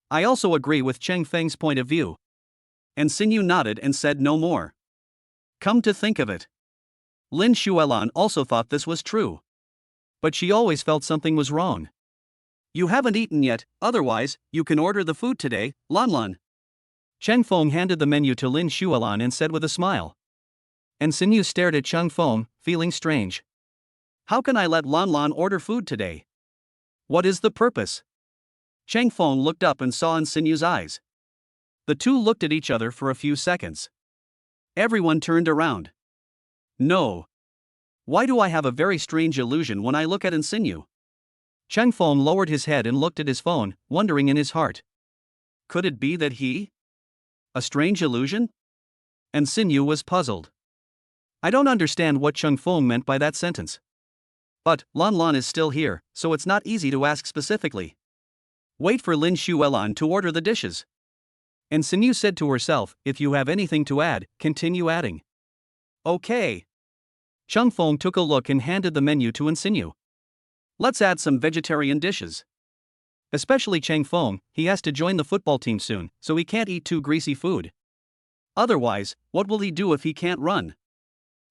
I also agree with Cheng Feng's point of view. And Xinyu nodded and said no more. Come to think of it, Lin Xuelan also thought this was true. But she always felt something was wrong. You haven't eaten yet, otherwise, you can order the food today, Lan Lan. Cheng Feng handed the menu to Lin Xuelan and said with a smile. And Xinyu stared at Cheng Feng, feeling strange. How can I let Lan Lan order food today? What is the purpose? Cheng Feng looked up and saw in Xinyu's eyes. The two looked at each other for a few seconds. Everyone turned around. No. Why do I have a very strange illusion when I look at Xinyu? Cheng Feng lowered his head and looked at his phone, wondering in his heart. Could it be that he? A strange illusion? And Xinyu was puzzled. I don't understand what Cheng Feng meant by that sentence. But Lan Lan is still here, so it's not easy to ask specifically. Wait for Lin Xuelan to order the dishes. And Xinyu said to herself, if you have anything to add, continue adding. Okay. Cheng Feng took a look and handed the menu to Xinyu. Let's add some vegetarian dishes. Especially Cheng Feng, he has to join the football team soon, so he can't eat too greasy food. Otherwise, what will he do if he can't run?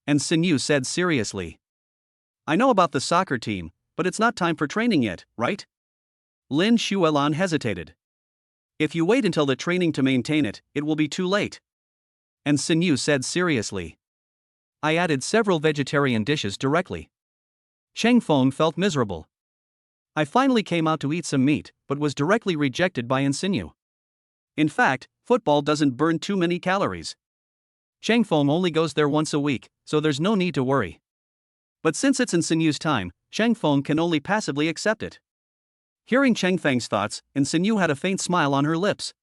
And Xinyu said seriously. I know about the soccer team, but it's not time for training yet, right? Lin Xuelan hesitated. If you wait until the training to maintain it, it will be too late. And Xinyu said seriously. I added several vegetarian dishes directly. Cheng Feng felt miserable. I finally came out to eat some meat, but was directly rejected by Xinyu. In fact, football doesn't burn too many calories. Cheng Feng only goes there once a week, so there's no need to worry. But since it's in Xinyu's time, Cheng Feng can only passively accept it. Hearing Cheng Feng's thoughts, Xinyu had a faint smile on her lips.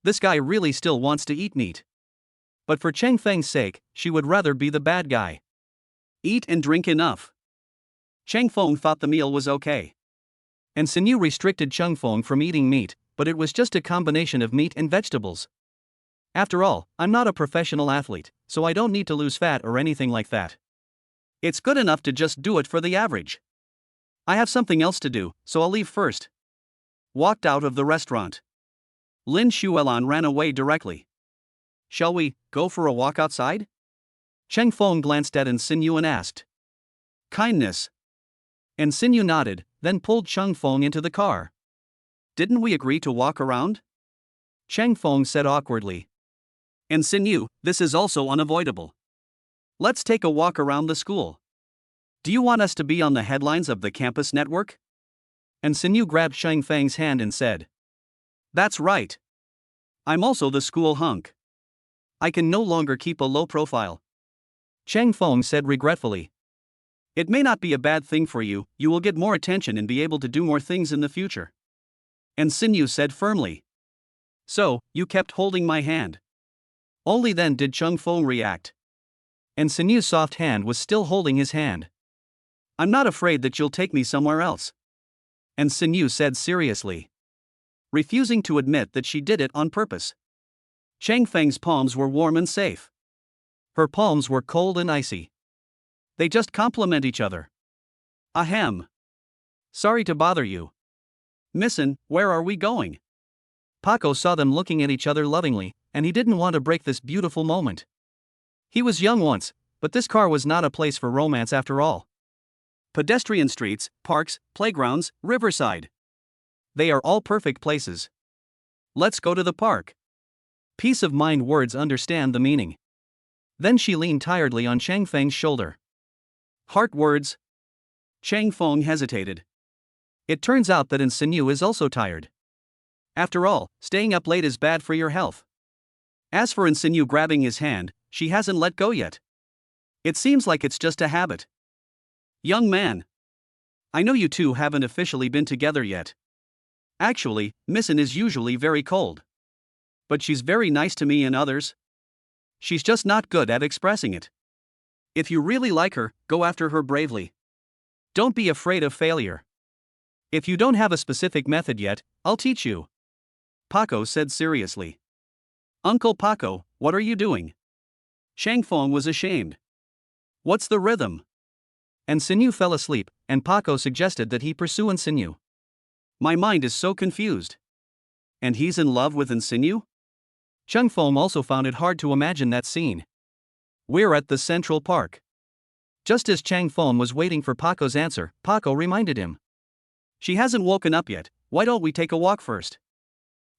This guy really still wants to eat meat. But for Cheng Feng's sake, she would rather be the bad guy. Eat and drink enough. Cheng Feng thought the meal was okay. And Xinyu restricted Cheng Feng from eating meat, but it was just a combination of meat and vegetables. After all, I'm not a professional athlete, so I don't need to lose fat or anything like that. It's good enough to just do it for the average. I have something else to do, so I'll leave first. Walked out of the restaurant. Lin Xuelan ran away directly. Shall we go for a walk outside? Cheng Feng glanced at Xinyu and asked. Kindness. And Xinyu nodded, then pulled Cheng Feng into the car. Didn't we agree to walk around? Cheng Feng said awkwardly. And Xinyu, this is also unavoidable. Let's take a walk around the school. Do you want us to be on the headlines of the campus network? And Xinyu grabbed Cheng Feng's hand and said. That's right. I'm also the school hunk. I can no longer keep a low profile. Cheng Feng said regretfully. It may not be a bad thing for you, you will get more attention and be able to do more things in the future. And Xinyu said firmly. So, you kept holding my hand. Only then did Cheng Feng react. And Xinyu's soft hand was still holding his hand. I'm not afraid that you'll take me somewhere else. And Xinyu said seriously. Refusing to admit that she did it on purpose. Cheng Feng's palms were warm and safe. Her palms were cold and icy. They just complement each other. Ahem. Sorry to bother you. Missin, where are we going? Paco saw them looking at each other lovingly, and he didn't want to break this beautiful moment. He was young once, but this car was not a place for romance after all. Pedestrian streets, parks, playgrounds, riverside. They are all perfect places. Let's go to the park. Peace of mind words understand the meaning. Then she leaned tiredly on Chang Feng's shoulder. Heart words. Chang Feng hesitated. It turns out that Sinu is also tired. After all, staying up late is bad for your health. As for Sinu grabbing his hand, she hasn't let go yet. It seems like it's just a habit. Young man. I know you two haven't officially been together yet. Actually, Missin is usually very cold. But she's very nice to me and others. She's just not good at expressing it. If you really like her, go after her bravely. Don't be afraid of failure. If you don't have a specific method yet, I'll teach you. Paco said seriously. Uncle Paco, what are you doing? Chang Feng was ashamed. What's the rhythm? Sinu fell asleep, and Paco suggested that he pursue Sinu. My mind is so confused. And he's in love with Sinu? Chang Feng also found it hard to imagine that scene. We're at the Central Park. Just as Chang Feng was waiting for Paco's answer, Paco reminded him. She hasn't woken up yet, why don't we take a walk first?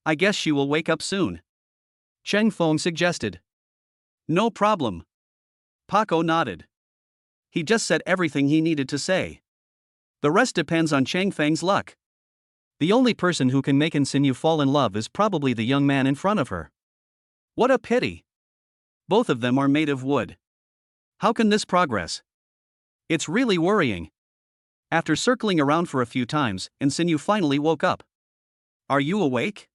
I guess she will wake up soon. Chang Feng suggested. No problem. Paco nodded. He just said everything he needed to say. The rest depends on Chang Feng's luck. The only person who can make Sinu fall in love is probably the young man in front of her. What a pity. Both of them are made of wood. How can this progress? It's really worrying. After circling around for a few times, Sinu finally woke up. Are you awake?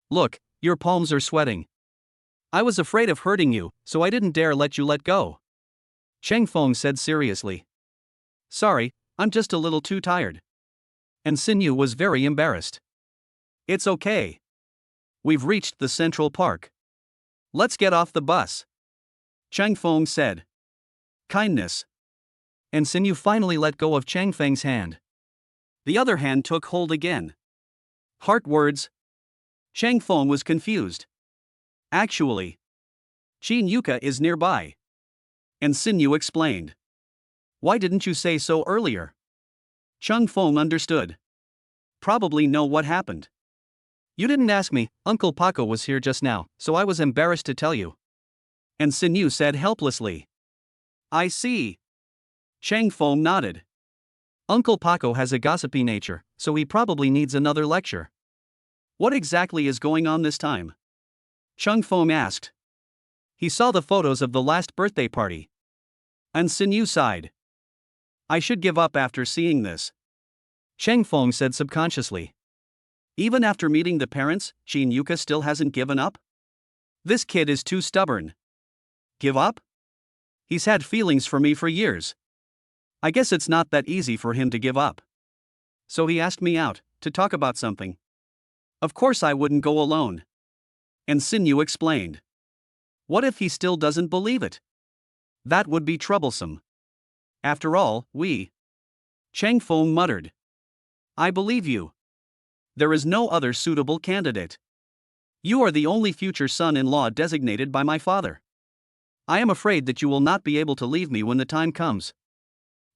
Look, your palms are sweating. I was afraid of hurting you, so I didn't dare let you let go. Chang Feng said seriously. Sorry, I'm just a little too tired. Sinu was very embarrassed. It's okay. We've reached the Central Park. Let's get off the bus. Chang Feng said. Kindness. Sinu finally let go of Chang Feng's hand. The other hand took hold again. Heart words. Chang Feng was confused. Actually, Qin Yuka is nearby. Sinu explained. Why didn't you say so earlier? Chang Feng understood. Probably know what happened. You didn't ask me, Uncle Paco was here just now, so I was embarrassed to tell you. Sinu said helplessly. I see. Chang Feng nodded. Uncle Paco has a gossipy nature, so he probably needs another lecture. What exactly is going on this time? Chang Feng asked. He saw the photos of the last birthday party. Sinu sighed. I should give up after seeing this. Chang Feng said subconsciously. Even after meeting the parents, Qin Yuka still hasn't given up? This kid is too stubborn. Give up? He's had feelings for me for years. I guess it's not that easy for him to give up. So he asked me out, to talk about something. Of course I wouldn't go alone. Sinu explained. What if he still doesn't believe it? That would be troublesome. After all, Chang Feng muttered. I believe you. There is no other suitable candidate. You are the only future son-in-law designated by my father. I am afraid that you will not be able to leave me when the time comes.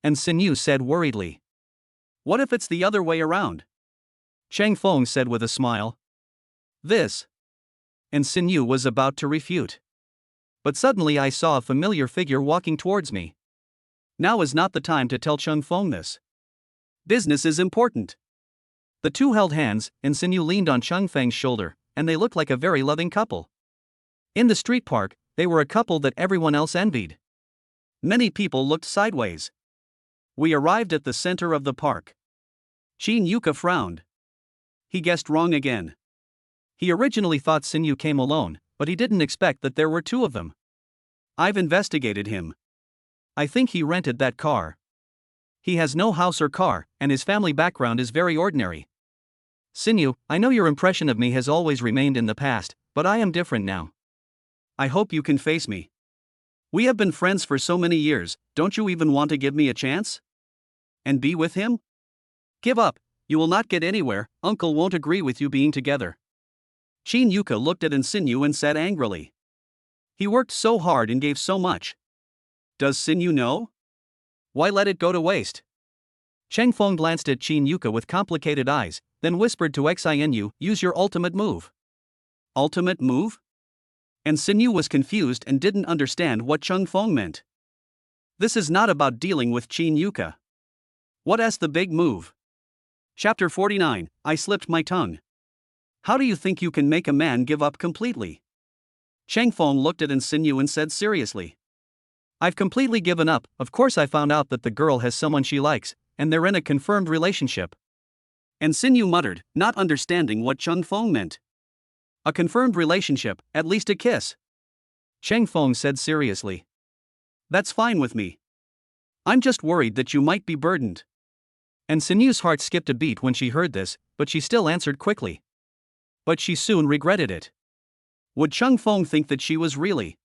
Sinu said worriedly. What if it's the other way around? Chang Feng said with a smile. This. Sinu was about to refute. But suddenly I saw a familiar figure walking towards me. Now is not the time to tell Chang Feng this. Business is important. The two held hands, Sinu leaned on Chang Feng's shoulder, and they looked like a very loving couple. In the street park, they were a couple that everyone else envied. Many people looked sideways. We arrived at the center of the park. Qin Yuka frowned. He guessed wrong again. He originally thought Sinu came alone, but he didn't expect that there were two of them. I've investigated him. I think he rented that car. He has no house or car, and his family background is very ordinary. Sinu, I know your impression of me has always remained in the past, but I am different now. I hope you can face me. We have been friends for so many years, don't you even want to give me a chance? And be with him? Give up, you will not get anywhere, Uncle won't agree with you being together. Chin Yuka looked at Sinnyu and said angrily. He worked so hard and gave so much. Does Sinnyu know? Why let it go to waste? Cheng Feng glanced at Chin Yuka with complicated eyes, then whispered to Xinu, use your ultimate move. Ultimate move? And Sinnyu was confused and didn't understand what Cheng Feng meant. This is not about dealing with Chin Yuka. What is the big move? Chapter 49, I slipped my tongue. How do you think you can make a man give up completely? Cheng Feng looked at Sinnyu and said seriously. I've completely given up. Of course I found out that the girl has someone she likes, and they're in a confirmed relationship. And Sinnyu muttered, not understanding what Cheng Feng meant. A confirmed relationship, at least a kiss. Cheng Feng said seriously. That's fine with me. I'm just worried that you might be burdened. And Sinnyu's heart skipped a beat when she heard this, but she still answered quickly. But she soon regretted it. Would Cheng Feng think that she was really?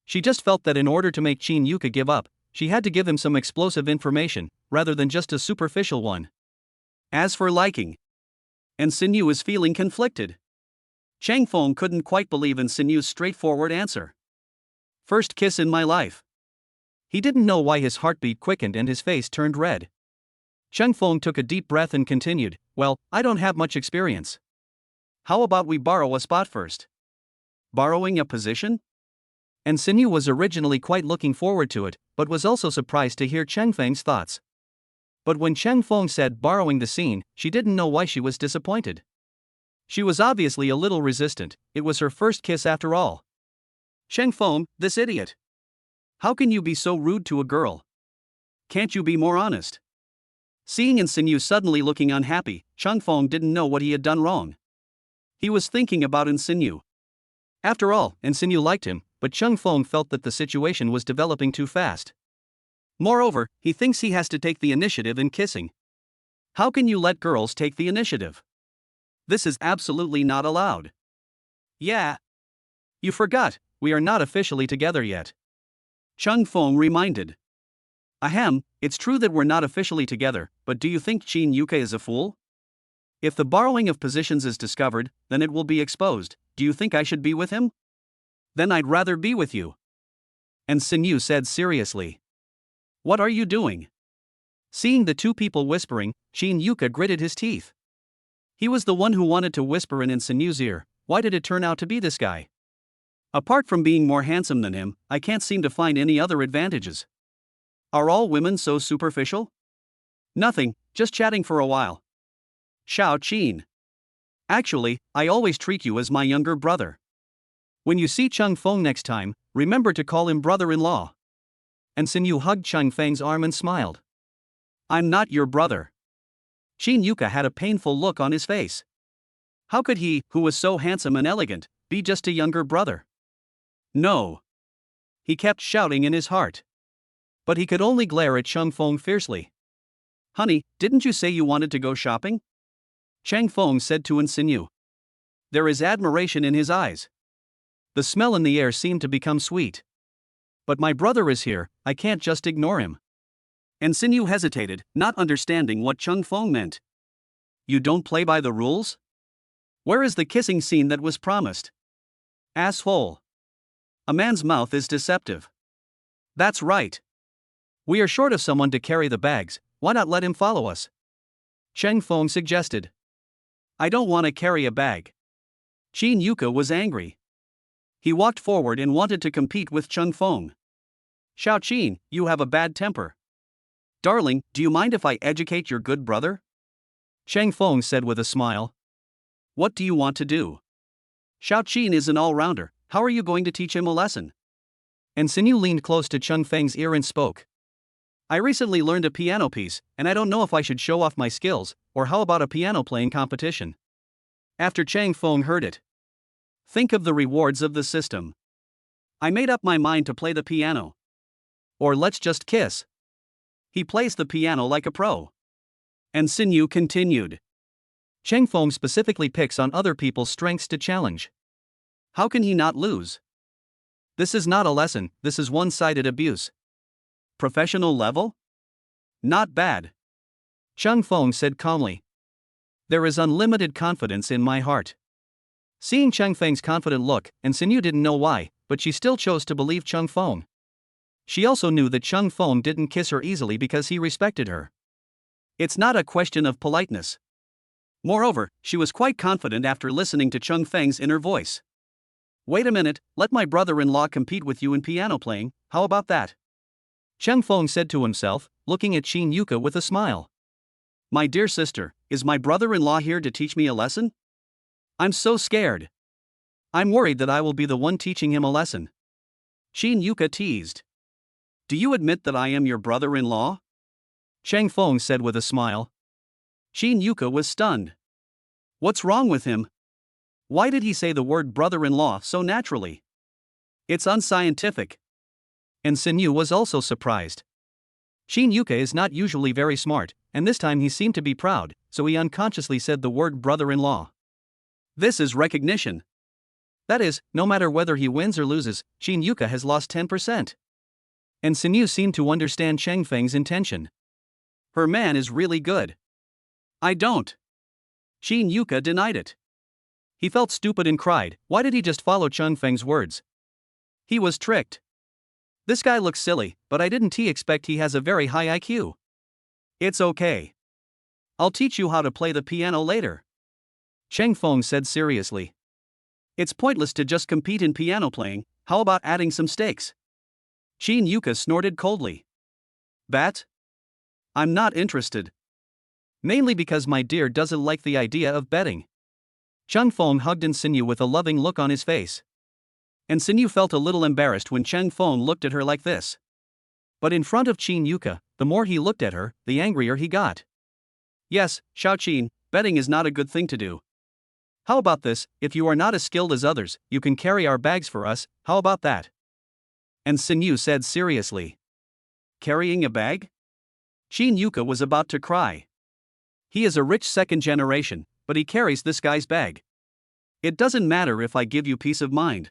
She just felt that in order to make Chin Yuka give up, she had to give him some explosive information, rather than just a superficial one. As for liking, and Sinnyu is feeling conflicted. Cheng Feng couldn't quite believe in Sinnyu's straightforward answer. First kiss in my life. He didn't know why his heartbeat quickened and his face turned red. Cheng Feng took a deep breath and continued, well, I don't have much experience. How about we borrow a spot first? Borrowing a position? And Sinnyu was originally quite looking forward to it, but was also surprised to hear Cheng Feng's thoughts. But when Cheng Feng said borrowing the scene, she didn't know why she was disappointed. She was obviously a little resistant, it was her first kiss after all. Cheng Feng, this idiot. How can you be so rude to a girl? Can't you be more honest? Seeing Sinnyu suddenly looking unhappy, Cheng Feng didn't know what he had done wrong. He was thinking about Sinnyu. After all, Sinnyu liked him, but Cheng Feng felt that the situation was developing too fast. Moreover, he thinks he has to take the initiative in kissing. How can you let girls take the initiative? This is absolutely not allowed. Yeah. You forgot, we are not officially together yet. Cheng Feng reminded. Ahem, it's true that we're not officially together, but do you think Chin Yuka is a fool? If the borrowing of positions is discovered, then it will be exposed. Do you think I should be with him? Then I'd rather be with you. And Sinnyu said seriously. What are you doing? Seeing the two people whispering, Chin Yuka gritted his teeth. He was the one who wanted to whisper in Sinnyu's ear. Why did it turn out to be this guy? Apart from being more handsome than him, I can't seem to find any other advantages. Are all women so superficial? Nothing, just chatting for a while. Xiao Qin. Actually, I always treat you as my younger brother. When you see Cheng Feng next time, remember to call him brother-in-law. And Sinnyu hugged Cheng Feng's arm and smiled. I'm not your brother. Chin Yuka had a painful look on his face. How could he, who was so handsome and elegant, be just a younger brother? No. He kept shouting in his heart. But he could only glare at Cheng Feng fiercely. Honey, didn't you say you wanted to go shopping? Cheng Feng said to Sinnyu. There is admiration in his eyes. The smell in the air seemed to become sweet. But my brother is here, I can't just ignore him. And Sinnyu hesitated, not understanding what Cheng Feng meant. You don't play by the rules? Where is the kissing scene that was promised? Asshole. A man's mouth is deceptive. That's right. We are short of someone to carry the bags, why not let him follow us? Cheng Feng suggested. I don't want to carry a bag. Chin Yuka was angry. He walked forward and wanted to compete with Cheng Feng. Xiao Qin, you have a bad temper. Darling, do you mind if I educate your good brother? Cheng Feng said with a smile. What do you want to do? Xiao Qin is an all-rounder, how are you going to teach him a lesson? And Sinnyu leaned close to Cheng Feng's ear and spoke. I recently learned a piano piece, and I don't know if I should show off my skills, or how about a piano playing competition? After Cheng Feng heard it. Think of the rewards of the system. I made up my mind to play the piano. Or let's just kiss. He plays the piano like a pro. And Sinnyu continued. Cheng Feng specifically picks on other people's strengths to challenge. How can he not lose? This is not a lesson, this is one-sided abuse. Professional level? Not bad. Cheng Feng said calmly. There is unlimited confidence in my heart. Seeing Cheng Feng's confident look, and Sinyu didn't know why, but she still chose to believe Cheng Feng. She also knew that Cheng Feng didn't kiss her easily because he respected her. It's not a question of politeness. Moreover, she was quite confident after listening to Cheng Feng's inner voice. Wait a minute, let my brother-in-law compete with you in piano playing, how about that? Cheng Feng said to himself, looking at Qin Yuka with a smile. My dear sister, is my brother-in-law here to teach me a lesson? I'm so scared. I'm worried that I will be the one teaching him a lesson. Qin Yuka teased. Do you admit that I am your brother-in-law? Cheng Feng said with a smile. Qin Yuka was stunned. What's wrong with him? Why did he say the word brother-in-law so naturally? It's unscientific. And Sinyu was also surprised. Qin Yuka is not usually very smart, and this time he seemed to be proud, so he unconsciously said the word brother-in-law. This is recognition. That is, no matter whether he wins or loses, Qin Yuka has lost 10%. And Sinyu seemed to understand Cheng Feng's intention. Her man is really good. I don't. Qin Yuka denied it. He felt stupid and cried, why did he just follow Cheng Feng's words? He was tricked. This guy looks silly, but I didn't expect he has a very high IQ. It's okay. I'll teach you how to play the piano later. Cheng Feng said seriously. It's pointless to just compete in piano playing, how about adding some stakes? Qin Yuka snorted coldly. Bet? I'm not interested. Mainly because my dear doesn't like the idea of betting. Cheng Feng hugged Sinyu with a loving look on his face. And Sinyu felt a little embarrassed when Cheng Feng looked at her like this. But in front of Qin Yuka, the more he looked at her, the angrier he got. Yes, Xiaoqin, betting is not a good thing to do. How about this, if you are not as skilled as others, you can carry our bags for us, how about that? And Sinyu said seriously. Carrying a bag? Qin Yuka was about to cry. He is a rich second generation, but he carries this guy's bag. It doesn't matter if I give you peace of mind.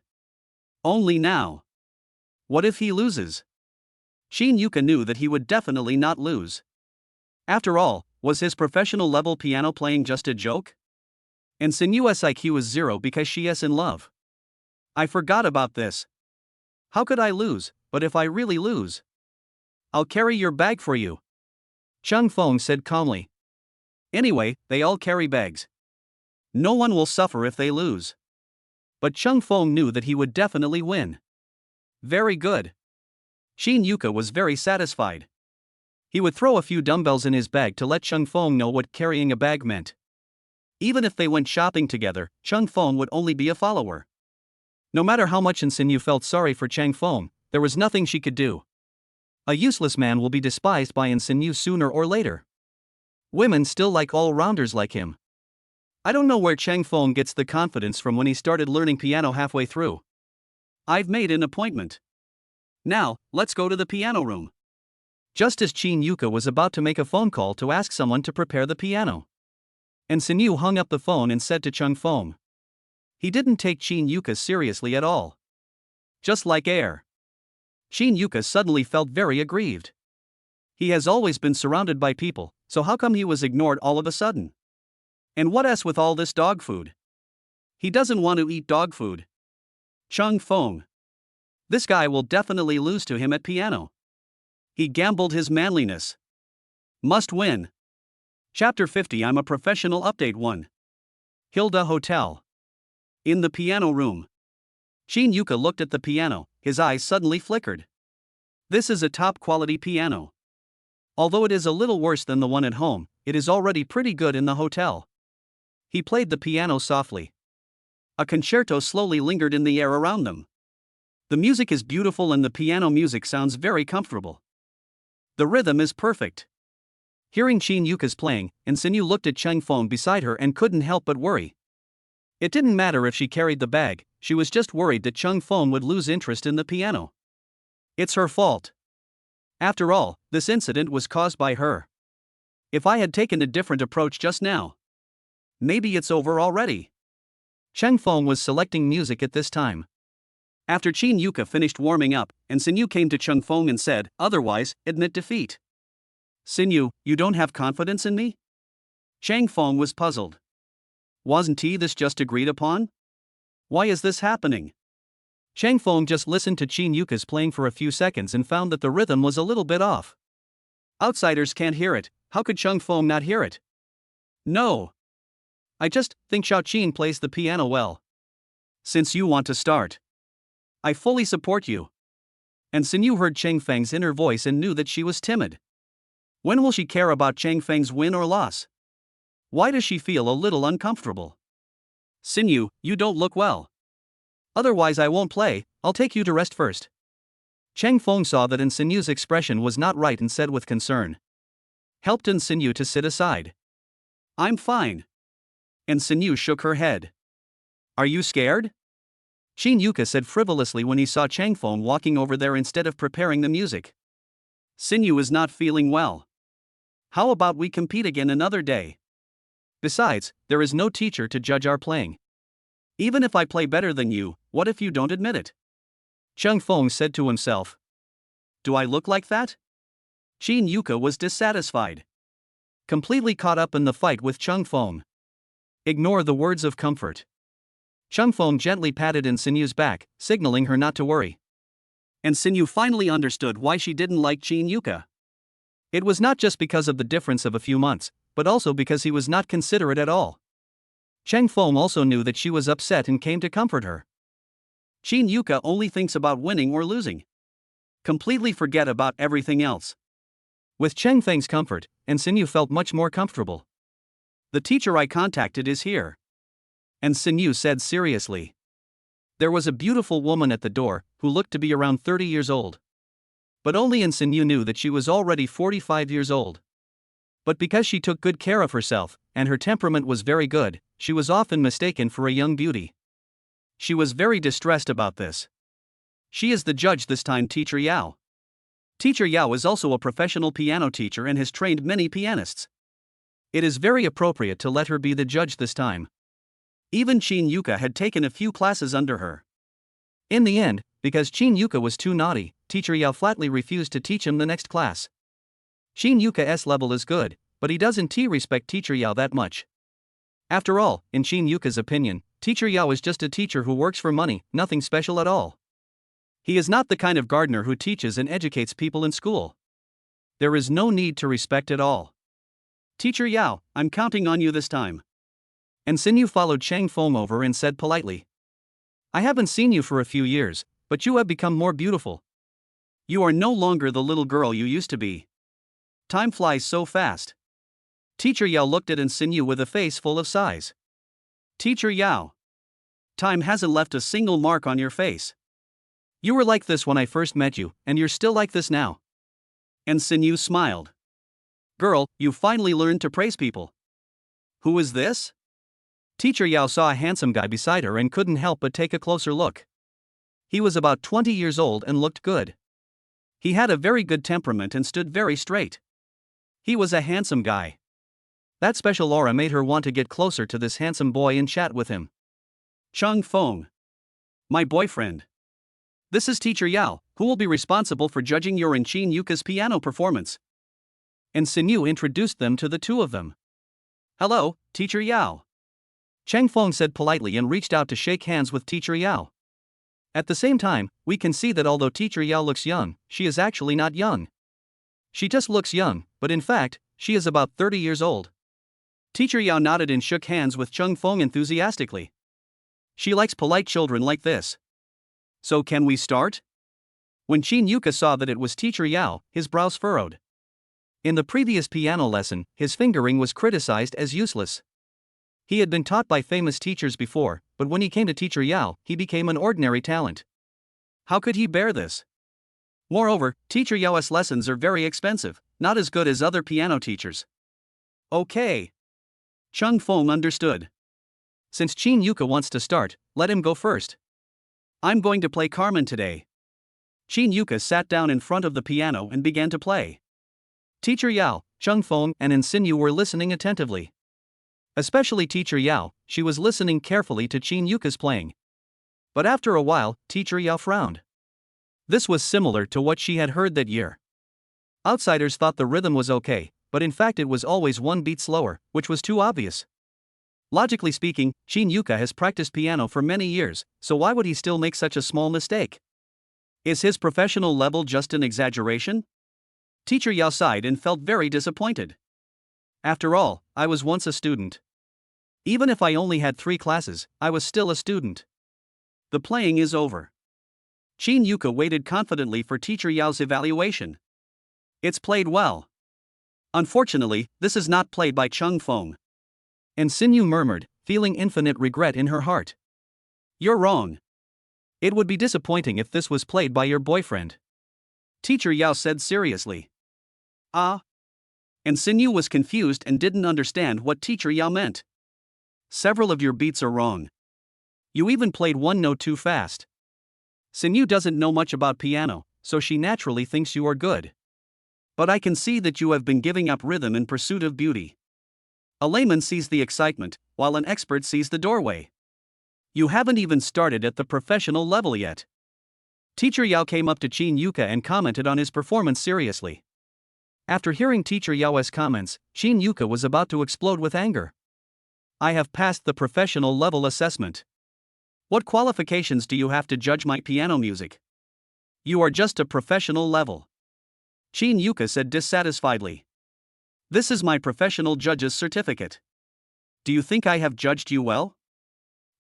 Only now. What if he loses? Qin Yuka knew that he would definitely not lose. After all, was his professional level piano playing just a joke? And Sinyu's IQ is 0 because she is in love. I forgot about this. How could I lose, but if I really lose? I'll carry your bag for you. Cheng Feng said calmly. Anyway, they all carry bags. No one will suffer if they lose. But Cheng Feng knew that he would definitely win. Very good. Qin Yuka was very satisfied. He would throw a few dumbbells in his bag to let Cheng Feng know what carrying a bag meant. Even if they went shopping together, Cheng Feng would only be a follower. No matter how much Sinyu felt sorry for Cheng Feng, there was nothing she could do. A useless man will be despised by Sinyu sooner or later. Women still like all-rounders like him. I don't know where Cheng Feng gets the confidence from when he started learning piano halfway through. I've made an appointment. Now, let's go to the piano room. Just as Qin Yuka was about to make a phone call to ask someone to prepare the piano. And Sinyu hung up the phone and said to Cheng Feng. He didn't take Qin Yuka seriously at all. Just like air. Qin Yuka suddenly felt very aggrieved. He has always been surrounded by people, so how come he was ignored all of a sudden? And what else with all this dog food? He doesn't want to eat dog food. Cheng Feng. This guy will definitely lose to him at piano. He gambled his manliness. Must win. Chapter 50. I'm a professional. Update 1. Hilda Hotel. In the piano room. Qin Yuka looked at the piano, his eyes suddenly flickered. This is a top-quality piano. Although it is a little worse than the one at home, it is already pretty good in the hotel. He played the piano softly. A concerto slowly lingered in the air around them. The music is beautiful and the piano music sounds very comfortable. The rhythm is perfect. Hearing Qin Yuka's playing, Sinyu looked at Cheng Feng beside her and couldn't help but worry. It didn't matter if she carried the bag, she was just worried that Cheng Feng would lose interest in the piano. It's her fault. After all, this incident was caused by her. If I had taken a different approach just now. Maybe it's over already. Cheng Feng was selecting music at this time. After Qin Yuka finished warming up, Sinyu came to Cheng Feng and said, otherwise, admit defeat. Sinyu, you don't have confidence in me? Cheng Feng was puzzled. Wasn't this just agreed upon? Why is this happening? Chang Feng just listened to Qin Yuka's playing for a few seconds and found that the rhythm was a little bit off. Outsiders can't hear it, how could Chang Feng not hear it? No. I just think Xiao Qin plays the piano well. Since you want to start, I fully support you. And Xin Yu heard Chang Feng's inner voice and knew that she was timid. When will she care about Chang Feng's win or loss? Why does she feel a little uncomfortable? Xin Yu, you don't look well. Otherwise I won't play, I'll take you to rest first. Chang Feng saw that Xin Yu's expression was not right and said with concern. Helped Xin Yu to sit aside. I'm fine. And Xin Yu shook her head. Are you scared? Qin Yuka said frivolously when he saw Chang Feng walking over there instead of preparing the music. Xin Yu is not feeling well. How about we compete again another day? Besides, there is no teacher to judge our playing. Even if I play better than you, what if you don't admit it? Chang Feng said to himself. Do I look like that? Qin Yuka was dissatisfied. Completely caught up in the fight with Chang Feng. Ignore the words of comfort. Chang Feng gently patted Xin Yu's back, signaling her not to worry. And Xin Yu finally understood why she didn't like Qin Yuka. It was not just because of the difference of a few months, but also because he was not considerate at all. Chang Feng also knew that she was upset and came to comfort her. Qin Yuka only thinks about winning or losing. Completely forget about everything else. With Chang Feng's comfort, Xin Yu felt much more comfortable. The teacher I contacted is here. And Xin Yu said seriously. There was a beautiful woman at the door, who looked to be around 30 years old. But only Xin Yu knew that she was already 45 years old. But because she took good care of herself, and her temperament was very good, she was often mistaken for a young beauty. She was very distressed about this. She is the judge this time, Teacher Yao. Teacher Yao is also a professional piano teacher and has trained many pianists. It is very appropriate to let her be the judge this time. Even Qin Yuka had taken a few classes under her. In the end, because Qin Yuka was too naughty, Teacher Yao flatly refused to teach him the next class. Qin Yuka's level is good, but he doesn't respect Teacher Yao that much. After all, in Qin Yuka's opinion, Teacher Yao is just a teacher who works for money, nothing special at all. He is not the kind of gardener who teaches and educates people in school. There is no need to respect at all. Teacher Yao, I'm counting on you this time. And Xin Yu followed Chang Feng over and said politely. I haven't seen you for a few years, but you have become more beautiful. You are no longer the little girl you used to be. Time flies so fast. Teacher Yao looked at Xin Yu with a face full of sighs. Teacher Yao. Time hasn't left a single mark on your face. You were like this when I first met you, and you're still like this now. And Xin Yu smiled. Girl, you finally learned to praise people. Who is this? Teacher Yao saw a handsome guy beside her and couldn't help but take a closer look. He was about 20 years old and looked good. He had a very good temperament and stood very straight. He was a handsome guy. That special aura made her want to get closer to this handsome boy and chat with him. Chang Feng. My boyfriend. This is Teacher Yao, who will be responsible for judging your and Qin Yuka's piano performance. And Xin Yu introduced them to the two of them. Hello, Teacher Yao. Chang Feng said politely and reached out to shake hands with Teacher Yao. At the same time, we can see that although Teacher Yao looks young, she is actually not young. She just looks young, but in fact, she is about 30 years old. Teacher Yao nodded and shook hands with Chang Feng enthusiastically. She likes polite children like this. So can we start? When Qin Yuka saw that it was Teacher Yao, his brows furrowed. In the previous piano lesson, his fingering was criticized as useless. He had been taught by famous teachers before, but when he came to Teacher Yao, he became an ordinary talent. How could he bear this? Moreover, Teacher Yao's lessons are very expensive, not as good as other piano teachers. Okay. Chang Feng understood. Since Qin Yuka wants to start, let him go first. I'm going to play Carmen today. Qin Yuka sat down in front of the piano and began to play. Teacher Yao, Chang Feng, and Xin Yu were listening attentively. Especially Teacher Yao, she was listening carefully to Qin Yuka's playing. But after a while, Teacher Yao frowned. This was similar to what she had heard that year. Outsiders thought the rhythm was okay, but in fact it was always one beat slower, which was too obvious. Logically speaking, Shin Yuka has practiced piano for many years, so why would he still make such a small mistake? Is his professional level just an exaggeration? Teacher Yao sighed and felt very disappointed. After all, I was once a student. Even if I only had 3 classes, I was still a student. The playing is over. Shin Yuka waited confidently for Teacher Yao's evaluation. It's played well. Unfortunately, this is not played by Chung Feng. And Sinyu murmured, feeling infinite regret in her heart. You're wrong. It would be disappointing if this was played by your boyfriend. Teacher Yao said seriously. Ah? And Sinyu was confused and didn't understand what Teacher Yao meant. Several of your beats are wrong. You even played one note too fast. Sinyu doesn't know much about piano, so she naturally thinks you are good. But I can see that you have been giving up rhythm in pursuit of beauty. A layman sees the excitement, while an expert sees the doorway. You haven't even started at the professional level yet. Teacher Yao came up to Shin Yuka and commented on his performance seriously. After hearing Teacher Yao's comments, Shin Yuka was about to explode with anger. I have passed the professional level assessment. What qualifications do you have to judge my piano music? You are just a professional level. Shin Yuka said dissatisfiedly. This is my professional judge's certificate. Do you think I have judged you well?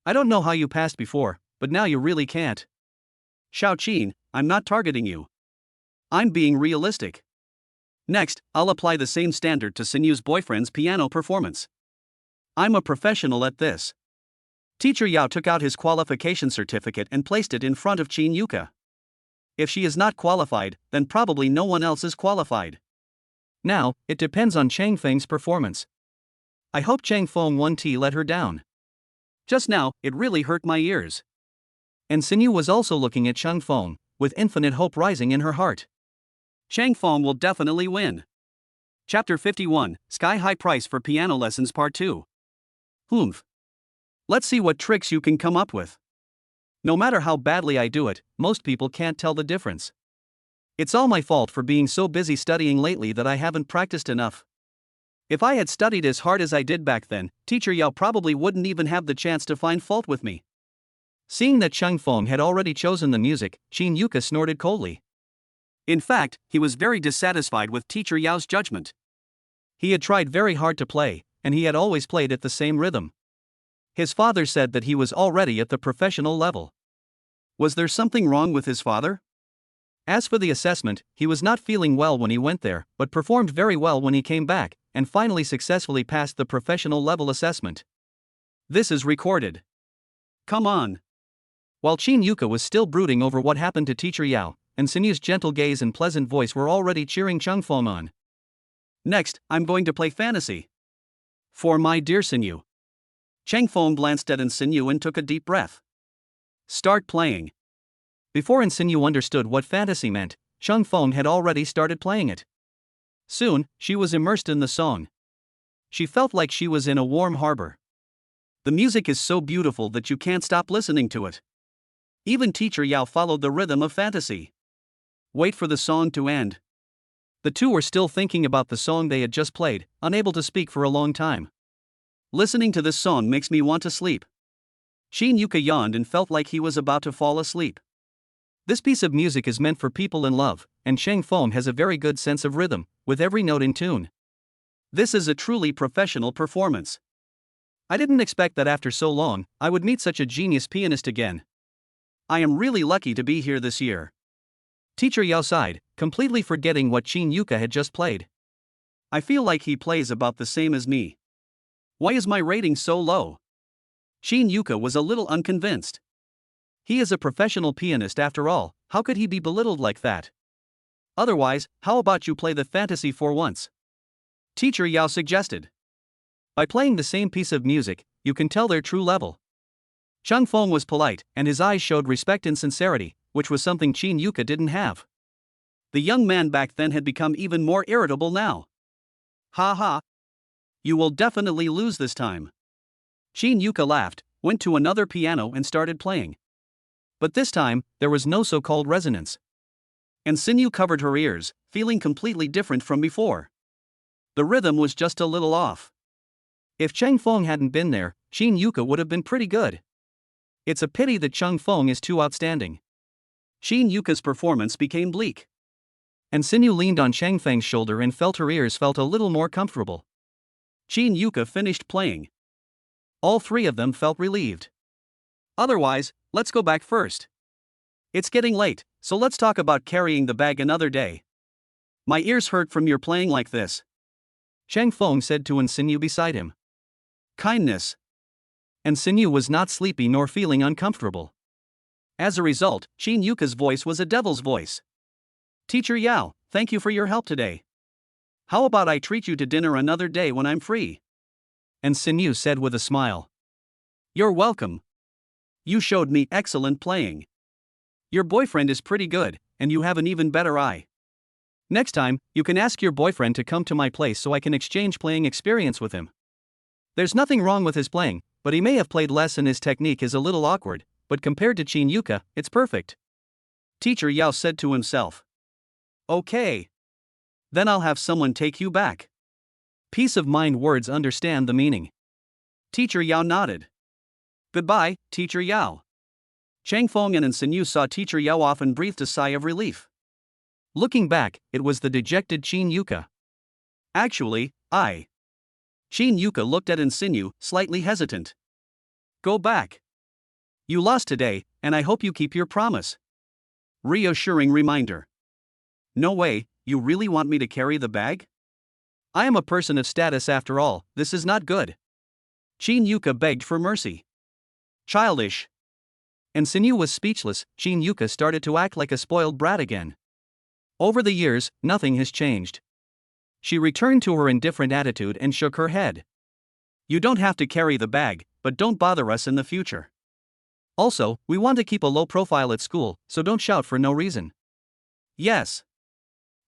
I don't know how you passed before, but now you really can't. Xiao Qin, I'm not targeting you. I'm being realistic. Next, I'll apply the same standard to Sinyu's boyfriend's piano performance. I'm a professional at this. Teacher Yao took out his qualification certificate and placed it in front of Shin Yuka. If she is not qualified, then probably no one else is qualified. Now, it depends on Chang Feng's performance. I hope Chang Feng 1T let her down. Just now, it really hurt my ears. And Sinyu was also looking at Chang Feng, with infinite hope rising in her heart. Chang Feng will definitely win. Chapter 51, Sky High Price for Piano Lessons Part 2. Humph. Let's see what tricks you can come up with. No matter how badly I do it, most people can't tell the difference. It's all my fault for being so busy studying lately that I haven't practiced enough. If I had studied as hard as I did back then, Teacher Yao probably wouldn't even have the chance to find fault with me. Seeing that Chang Feng had already chosen the music, Shin Yuka snorted coldly. In fact, he was very dissatisfied with Teacher Yao's judgment. He had tried very hard to play, and he had always played at the same rhythm. His father said that he was already at the professional level. Was there something wrong with his father? As for the assessment, he was not feeling well when he went there, but performed very well when he came back, and finally successfully passed the professional level assessment. This is recorded. Come on. While Shin Yuka was still brooding over what happened to Teacher Yao, and Sinyu's gentle gaze and pleasant voice were already cheering Chang Feng on. Next, I'm going to play fantasy. For my dear Sinyu. Chang Feng glanced at Sinyu and took a deep breath. Start playing. Before Sinyu understood what fantasy meant, Chang Feng had already started playing it. Soon, she was immersed in the song. She felt like she was in a warm harbor. The music is so beautiful that you can't stop listening to it. Even Teacher Yao followed the rhythm of fantasy. Wait for the song to end. The two were still thinking about the song they had just played, unable to speak for a long time. Listening to this song makes me want to sleep. Shin Yuka yawned and felt like he was about to fall asleep. This piece of music is meant for people in love, and Chang Feng has a very good sense of rhythm, with every note in tune. This is a truly professional performance. I didn't expect that after so long, I would meet such a genius pianist again. I am really lucky to be here this year. Teacher Yao sighed, completely forgetting what Shin Yuka had just played. I feel like he plays about the same as me. Why is my rating so low? Shin Yuka was a little unconvinced. He is a professional pianist after all, how could he be belittled like that? Otherwise, how about you play the fantasy for once? Teacher Yao suggested. By playing the same piece of music, you can tell their true level. Chang Feng was polite, and his eyes showed respect and sincerity, which was something Shin Yuka didn't have. The young man back then had become even more irritable now. Ha ha. You will definitely lose this time. Shin Yuka laughed, went to another piano and started playing. But this time, there was no so-called resonance. And Sinyu covered her ears, feeling completely different from before. The rhythm was just a little off. If Chang Feng hadn't been there, Shin Yuka would have been pretty good. It's a pity that Chang Feng is too outstanding. Shin Yuka's performance became bleak. And Sinyu leaned on Chang Feng's shoulder and felt her ears felt a little more comfortable. Shin Yuka finished playing. All three of them felt relieved. Otherwise, let's go back first. It's getting late, so let's talk about carrying the bag another day. My ears hurt from your playing like this. Chang Feng said to Sinyu beside him. Kindness. And Sinyu was not sleepy nor feeling uncomfortable. As a result, Shin Yuka's voice was a devil's voice. Teacher Yao, thank you for your help today. How about I treat you to dinner another day when I'm free? And Sinyu said with a smile. You're welcome. You showed me excellent playing. Your boyfriend is pretty good, and you have an even better eye. Next time, you can ask your boyfriend to come to my place so I can exchange playing experience with him. There's nothing wrong with his playing, but he may have played less and his technique is a little awkward, but compared to Shin Yuka, it's perfect. Teacher Yao said to himself. Okay. Then I'll have someone take you back. Peace of mind words understand the meaning. Teacher Yao nodded. Goodbye, Teacher Yao. Chang Feng and Sinyu saw Teacher Yao off and breathed a sigh of relief. Looking back, it was the dejected Shin Yuka. Actually, Shin Yuka looked at Sinyu, slightly hesitant. Go back. You lost today, and I hope you keep your promise. Reassuring reminder. No way, you really want me to carry the bag? I am a person of status after all, this is not good. Shin Yuka begged for mercy. Childish. And Sinyu was speechless. Shin Yuka started to act like a spoiled brat again. Over the years, nothing has changed. She returned to her indifferent attitude and shook her head. You don't have to carry the bag, but don't bother us in the future. Also, we want to keep a low profile at school, so don't shout for no reason. Yes.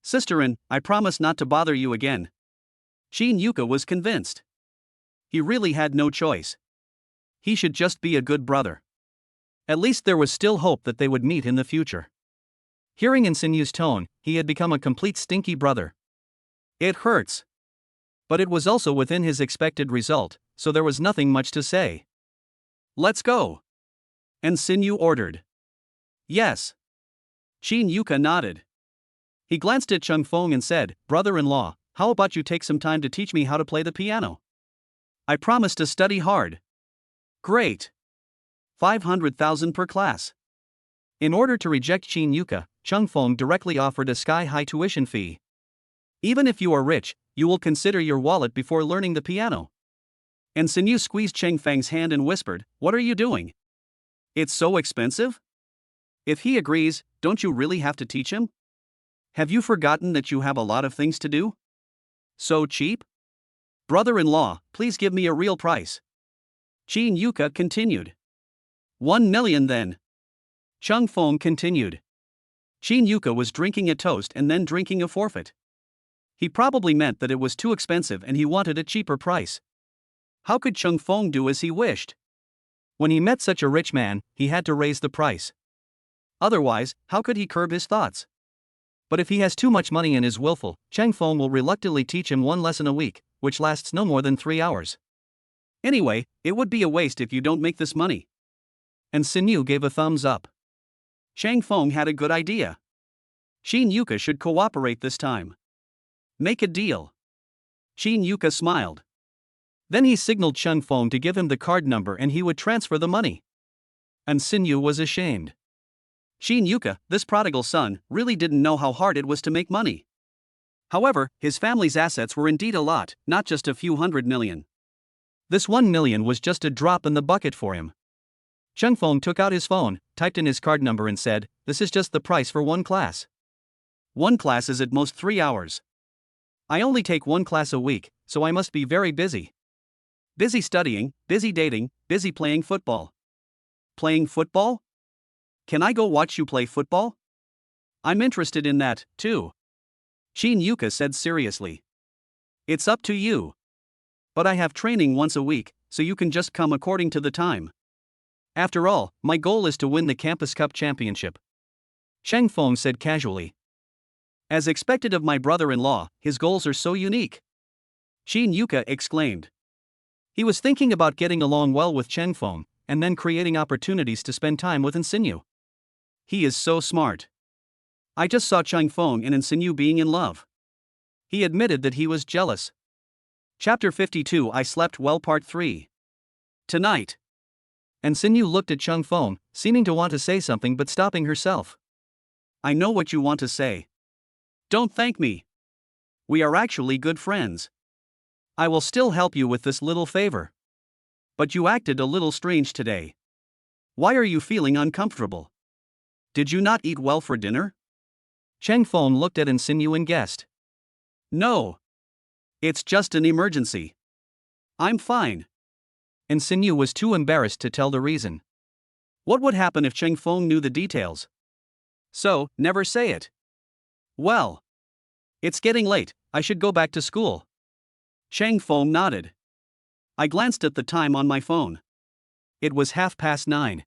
Sisterin, I promise not to bother you again. Shin Yuka was convinced. He really had no choice. He should just be a good brother. At least there was still hope that they would meet in the future. Hearing in Sinyu's tone, he had become a complete stinky brother. It hurts. But it was also within his expected result, so there was nothing much to say. Let's go. And Sinyu ordered. Yes. Shin Yuka nodded. He glanced at Chang Feng and said, Brother-in-law, how about you take some time to teach me how to play the piano? I promise to study hard. Great. 500,000 per class. In order to reject Shin Yuka, Chang Feng directly offered a sky-high tuition fee. Even if you are rich, you will consider your wallet before learning the piano. And Sinyu squeezed Chang Feng's hand and whispered, What are you doing? It's so expensive? If he agrees, don't you really have to teach him? Have you forgotten that you have a lot of things to do? So cheap? Brother-in-law, please give me a real price. Shin Yuka continued. 1 million then. Chang Feng continued. Shin Yuka was drinking a toast and then drinking a forfeit. He probably meant that it was too expensive and he wanted a cheaper price. How could Chang Feng do as he wished? When he met such a rich man, he had to raise the price. Otherwise, how could he curb his thoughts? But if he has too much money and is willful, Chang Feng will reluctantly teach him one lesson a week, which lasts no more than 3 hours. Anyway, it would be a waste if you don't make this money. And Sinyu gave a thumbs up. Chang Feng had a good idea. Shin Yuka should cooperate this time. Make a deal. Shin Yuka smiled. Then he signaled Chang Feng to give him the card number and he would transfer the money. And Sinyu was ashamed. Shin Yuka, this prodigal son, really didn't know how hard it was to make money. However, his family's assets were indeed a lot, not just a few 100 million. This 1 million was just a drop in the bucket for him. Chang Feng took out his phone, typed in his card number and said, This is just the price for one class. One class is at most 3 hours. I only take one class a week, so I must be very busy. Busy studying, busy dating, busy playing football. Playing football? Can I go watch you play football? I'm interested in that, too. Shin Yuka said seriously. It's up to you. But I have training once a week, so you can just come according to the time. After all, my goal is to win the Campus Cup championship. Chang Feng said casually. As expected of my brother-in-law, his goals are so unique. Shin Yuka exclaimed. He was thinking about getting along well with Cheng Feng, and then creating opportunities to spend time with Insinu. He is so smart. I just saw Cheng Feng and Insinu being in love. He admitted that he was jealous. Chapter 52 I Slept Well Part 3. Tonight. Insinu looked at Cheng Feng, seeming to want to say something but stopping herself. I know what you want to say. Don't thank me. We are actually good friends. I will still help you with this little favor. But you acted a little strange today. Why are you feeling uncomfortable? Did you not eat well for dinner? Cheng Feng looked at Insinu and guessed. No. It's just an emergency. I'm fine. Insinu was too embarrassed to tell the reason. What would happen if Cheng Feng knew the details? So, never say it. Well. It's getting late, I should go back to school. Cheng Feng nodded. I glanced at the time on my phone. It was 9:30.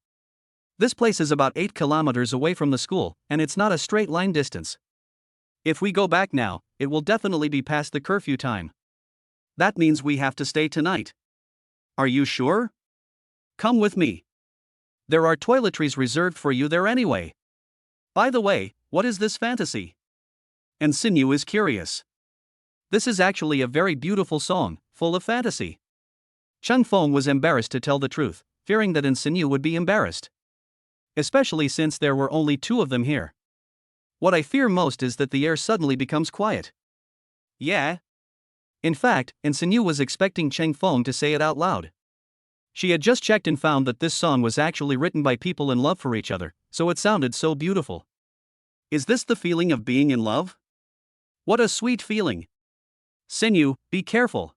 This place is about 8 kilometers away from the school, and it's not a straight line distance. If we go back now, it will definitely be past the curfew time. That means we have to stay tonight. Are you sure? Come with me. There are toiletries reserved for you there anyway. By the way, what is this fantasy? Insinu is curious. This is actually a very beautiful song, full of fantasy. Cheng Feng was embarrassed to tell the truth, fearing that Insinu would be embarrassed. Especially since there were only 2 of them here. What I fear most is that the air suddenly becomes quiet. Yeah. In fact, Insinu was expecting Cheng Feng to say it out loud. She had just checked and found that this song was actually written by people in love for each other, so it sounded so beautiful. Is this the feeling of being in love? What a sweet feeling. Insinu, be careful.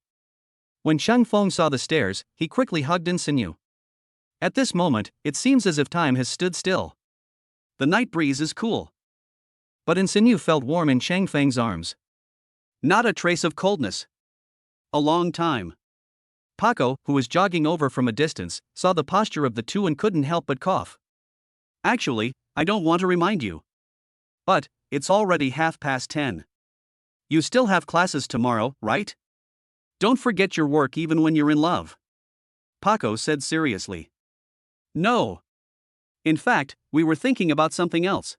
When Cheng Feng saw the stairs, he quickly hugged Insinu. At this moment, it seems as if time has stood still. The night breeze is cool. But Insinu felt warm in Cheng Feng's arms. Not a trace of coldness. A long time. Paco, who was jogging over from a distance, saw the posture of the 2 and couldn't help but cough. Actually, I don't want to remind you. But, it's already 10:30. You still have classes tomorrow, right? Don't forget your work even when you're in love. Paco said seriously. No. In fact, we were thinking about something else.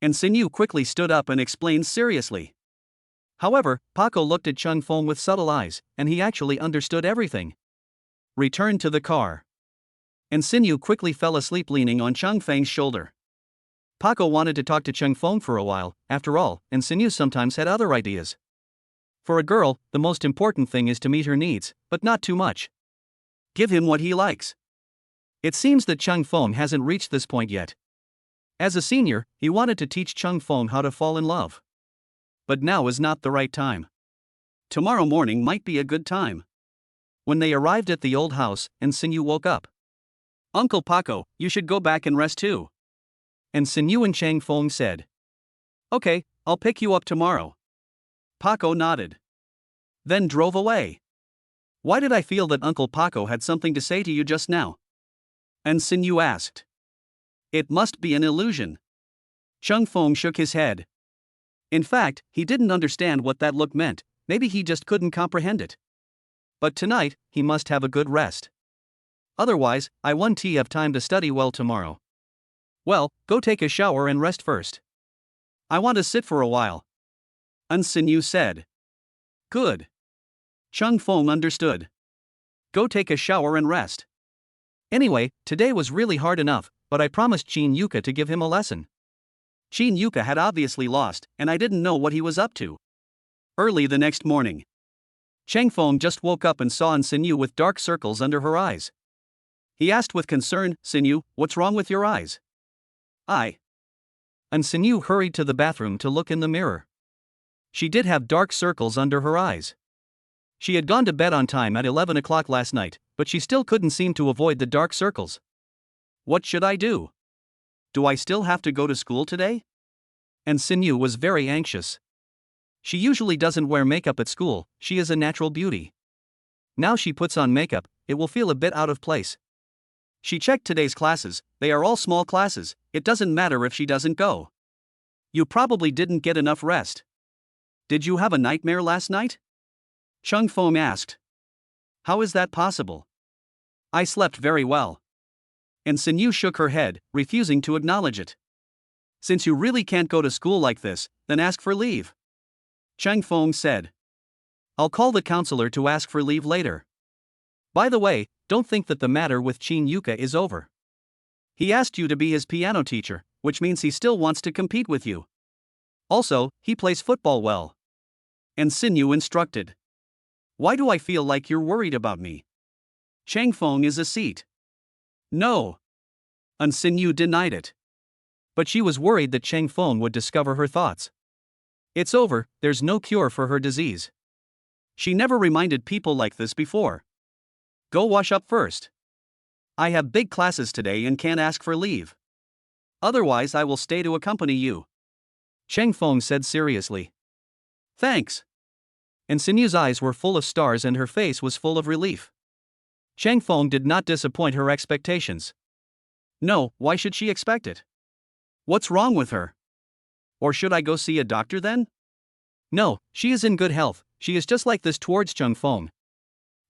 Insinu quickly stood up and explained seriously. However, Paco looked at Cheng Feng with subtle eyes, and he actually understood everything. Return to the car. Insinu quickly fell asleep leaning on Cheng Feng's shoulder. Paco wanted to talk to Cheng Feng for a while. After all, Insinu sometimes had other ideas. For a girl, the most important thing is to meet her needs, but not too much. Give him what he likes. It seems that Cheng Feng hasn't reached this point yet. As a senior, he wanted to teach Cheng Feng how to fall in love. But now is not the right time. Tomorrow morning might be a good time. When they arrived at the old house, Insinu woke up. Uncle Paco, you should go back and rest too. Insinu and Cheng Feng said. Okay, I'll pick you up tomorrow. Paco nodded. Then drove away. Why did I feel that Uncle Paco had something to say to you just now? Insinu asked. It must be an illusion. Cheng Feng shook his head. In fact, he didn't understand what that look meant, maybe he just couldn't comprehend it. But tonight, he must have a good rest. Otherwise, I won't have time to study well tomorrow. Well, go take a shower and rest first. I want to sit for a while. Insinu said. Good. Cheng Feng understood. Go take a shower and rest. Anyway, today was really hard enough, but I promised Chin Yuka to give him a lesson. Chin Yuka had obviously lost, and I didn't know what he was up to. Early the next morning, Cheng Feng just woke up and saw Insinu with dark circles under her eyes. He asked with concern, Insinu, what's wrong with your eyes? Insinu hurried to the bathroom to look in the mirror. She did have dark circles under her eyes. She had gone to bed on time at 11 o'clock last night, but she still couldn't seem to avoid the dark circles. What should I do? Do I still have to go to school today? Insinu was very anxious. She usually doesn't wear makeup at school, she is a natural beauty. Now she puts on makeup, it will feel a bit out of place. She checked today's classes, they are all small classes, it doesn't matter if she doesn't go. You probably didn't get enough rest. Did you have a nightmare last night? Cheng Feng asked. How is that possible? I slept very well. And Sinyu shook her head, refusing to acknowledge it. Since you really can't go to school like this, then ask for leave. Cheng Feng said. I'll call the counselor to ask for leave later. By the way, don't think that the matter with Qin Yuka is over. He asked you to be his piano teacher, which means he still wants to compete with you. Also, he plays football well. And Sinyu instructed. Why do I feel like you're worried about me? Cheng Feng is a seat. No. And Sinyu denied it. But she was worried that Cheng Feng would discover her thoughts. It's over, there's no cure for her disease. She never reminded people like this before. Go wash up first. I have big classes today and can't ask for leave. Otherwise I will stay to accompany you. Cheng Feng said seriously. Thanks. And Sinyu's eyes were full of stars and her face was full of relief. Cheng Feng did not disappoint her expectations. No, why should she expect it? What's wrong with her? Or should I go see a doctor then? No, she is in good health, she is just like this towards Cheng Feng.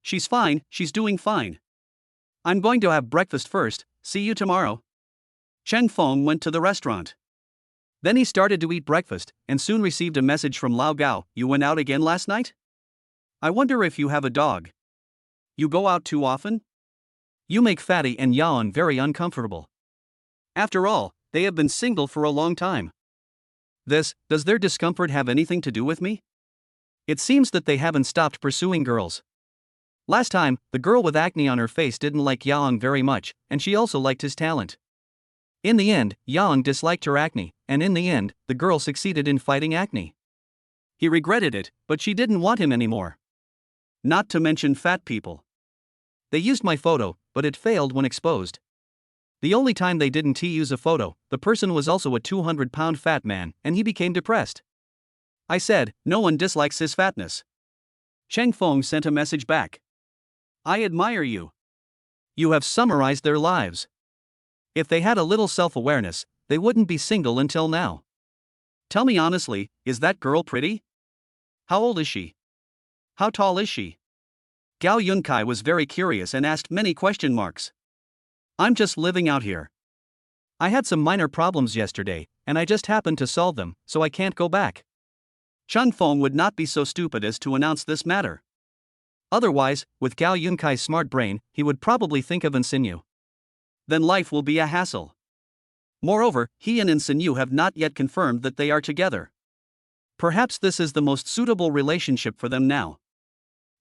She's fine, she's doing fine. I'm going to have breakfast first, see you tomorrow. Cheng Feng went to the restaurant. Then he started to eat breakfast, and soon received a message from Lao Gao. You went out again last night? I wonder if you have a dog. You go out too often? You make Fatty and Yaon very uncomfortable. After all, they have been single for a long time. Does their discomfort have anything to do with me? It seems that they haven't stopped pursuing girls. Last time, the girl with acne on her face didn't like Yaon very much, and she also liked his talent. In the end, Yaon disliked her acne, and in the end, the girl succeeded in fighting acne. He regretted it, but she didn't want him anymore. Not to mention fat people. They used my photo, but it failed when exposed. The only time they didn't use a photo, the person was also a 200-pound fat man, and he became depressed. I said, no one dislikes his fatness. Cheng Feng sent a message back. I admire you. You have summarized their lives. If they had a little self-awareness, they wouldn't be single until now. Tell me honestly, is that girl pretty? How old is she? How tall is she? Gao Yunkai was very curious and asked many question marks. I'm just living out here. I had some minor problems yesterday, and I just happened to solve them, so I can't go back. Cheng Feng would not be so stupid as to announce this matter. Otherwise, with Gao Yunkai's smart brain, he would probably think of Sinyu. Then life will be a hassle. Moreover, he and Sinyu have not yet confirmed that they are together. Perhaps this is the most suitable relationship for them now.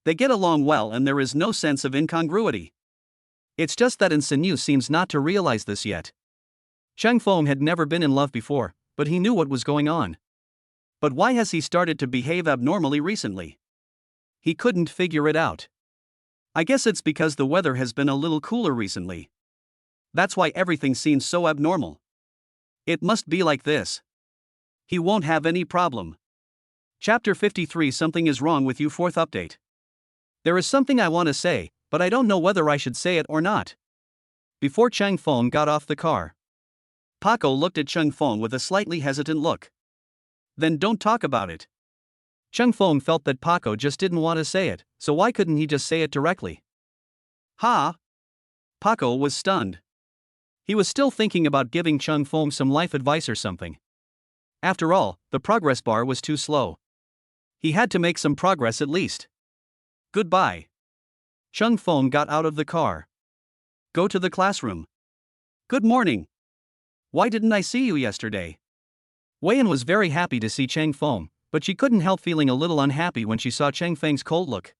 They get along well and there is no sense of incongruity. It's just that Sinyu seems not to realize this yet. Cheng Feng had never been in love before, but he knew what was going on. But why has he started to behave abnormally recently? He couldn't figure it out. I guess it's because the weather has been a little cooler recently. That's why everything seems so abnormal. It must be like this. He won't have any problem. Chapter 53. Something is wrong with you. Fourth update. There is something I want to say, but I don't know whether I should say it or not. Before Cheng Feng got off the car, Paco looked at Cheng Feng with a slightly hesitant look. Then don't talk about it. Cheng Feng felt that Paco just didn't want to say it, so why couldn't he just say it directly? Ha! Paco was stunned. He was still thinking about giving Cheng Feng some life advice or something. After all, the progress bar was too slow. He had to make some progress at least. Goodbye. Cheng Feng got out of the car. Go to the classroom. Good morning. Why didn't I see you yesterday? Weiyan was very happy to see Cheng Feng, but she couldn't help feeling a little unhappy when she saw Cheng Feng's cold look.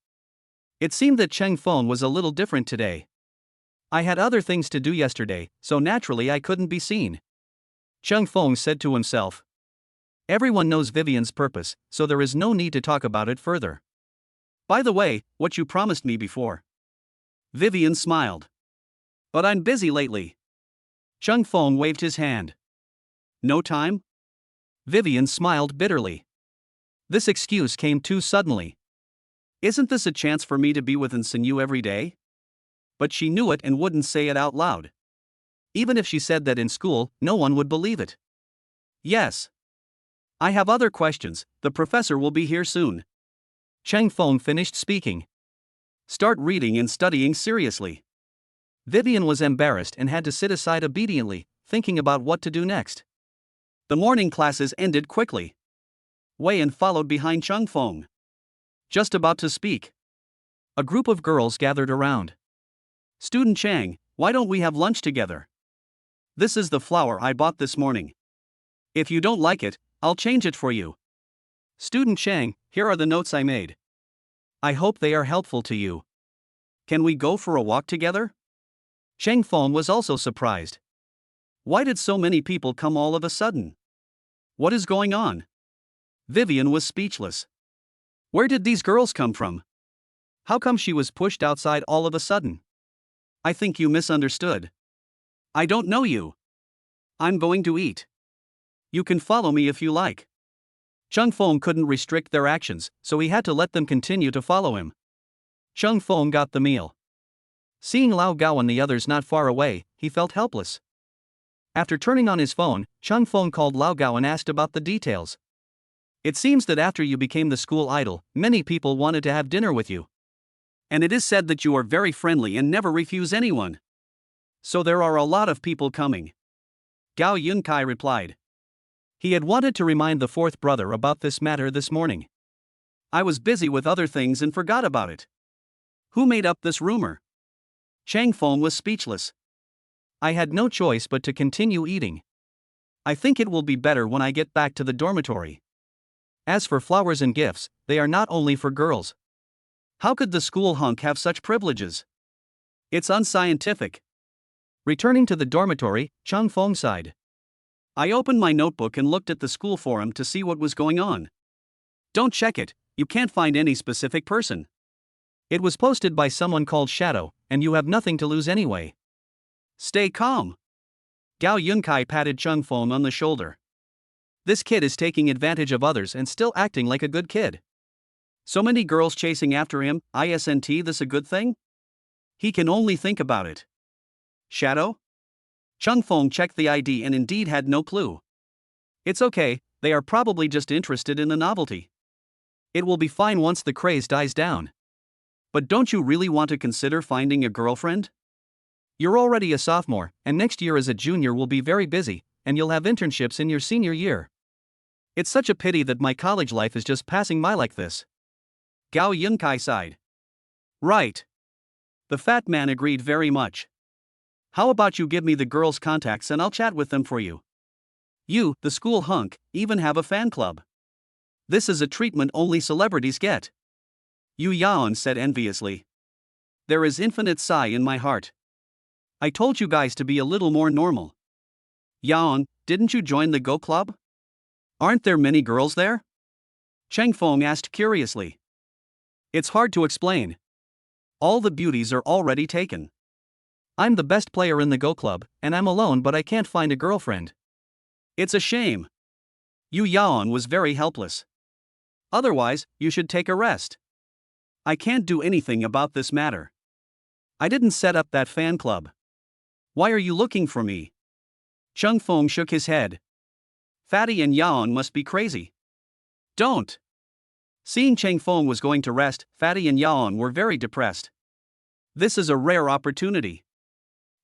It seemed that Cheng Feng was a little different today. I had other things to do yesterday, so naturally I couldn't be seen. Cheng Feng said to himself. Everyone knows Vivian's purpose, so there is no need to talk about it further. By the way, what you promised me before. Vivian smiled. But I'm busy lately. Cheng Feng waved his hand. No time? Vivian smiled bitterly. This excuse came too suddenly. Isn't this a chance for me to be with Sinyu every day? But she knew it and wouldn't say it out loud. Even if she said that in school, no one would believe it. Yes. I have other questions, the professor will be here soon. Cheng Feng finished speaking. Start reading and studying seriously. Vivian was embarrassed and had to sit aside obediently, thinking about what to do next. The morning classes ended quickly. Wei Yan followed behind Cheng Feng. Just about to speak, a group of girls gathered around. Student Chang, why don't we have lunch together? This is the flower I bought this morning. If you don't like it, I'll change it for you. Student Chang, here are the notes I made. I hope they are helpful to you. Can we go for a walk together? Cheng Feng was also surprised. Why did so many people come all of a sudden? What is going on? Vivian was speechless. Where did these girls come from? How come she was pushed outside all of a sudden? I think you misunderstood. I don't know you. I'm going to eat. You can follow me if you like. Cheng Feng couldn't restrict their actions, so he had to let them continue to follow him. Cheng Feng got the meal. Seeing Lao Gao and the others not far away, he felt helpless. After turning on his phone, Cheng Feng called Lao Gao and asked about the details. It seems that after you became the school idol, many people wanted to have dinner with you. And it is said that you are very friendly and never refuse anyone. So there are a lot of people coming. Gao Yunkai replied. He had wanted to remind the fourth brother about this matter this morning. I was busy with other things and forgot about it. Who made up this rumor? Cheng Feng was speechless. I had no choice but to continue eating. I think it will be better when I get back to the dormitory. As for flowers and gifts, they are not only for girls. How could the school hunk have such privileges? It's unscientific. Returning to the dormitory, Cheng Feng sighed. I opened my notebook and looked at the school forum to see what was going on. Don't check it, you can't find any specific person. It was posted by someone called Shadow, and you have nothing to lose anyway. Stay calm. Gao Yunkai patted Cheng Feng on the shoulder. This kid is taking advantage of others and still acting like a good kid. So many girls chasing after him, isn't this a good thing? He can only think about it. Shadow? Cheng Feng checked the ID and indeed had no clue. It's okay, they are probably just interested in the novelty. It will be fine once the craze dies down. But don't you really want to consider finding a girlfriend? You're already a sophomore, and next year as a junior will be very busy, and you'll have internships in your senior year. It's such a pity that my college life is just passing by like this. Gao Yunkai sighed. Right. The fat man agreed very much. How about you give me the girls' contacts and I'll chat with them for you? You, the school hunk, even have a fan club. This is a treatment only celebrities get. Yu Yaon said enviously. There is infinite sigh in my heart. I told you guys to be a little more normal. Yaon, didn't you join the Go Club? Aren't there many girls there? Cheng Feng asked curiously. It's hard to explain. All the beauties are already taken. I'm the best player in the Go Club, and I'm alone but I can't find a girlfriend. It's a shame. Yu Yaon was very helpless. Otherwise, you should take a rest. I can't do anything about this matter. I didn't set up that fan club. Why are you looking for me? Cheng Feng shook his head. Fatty and Yaon must be crazy. Don't. Seeing Cheng Feng was going to rest, Fatty and Yaon were very depressed. This is a rare opportunity.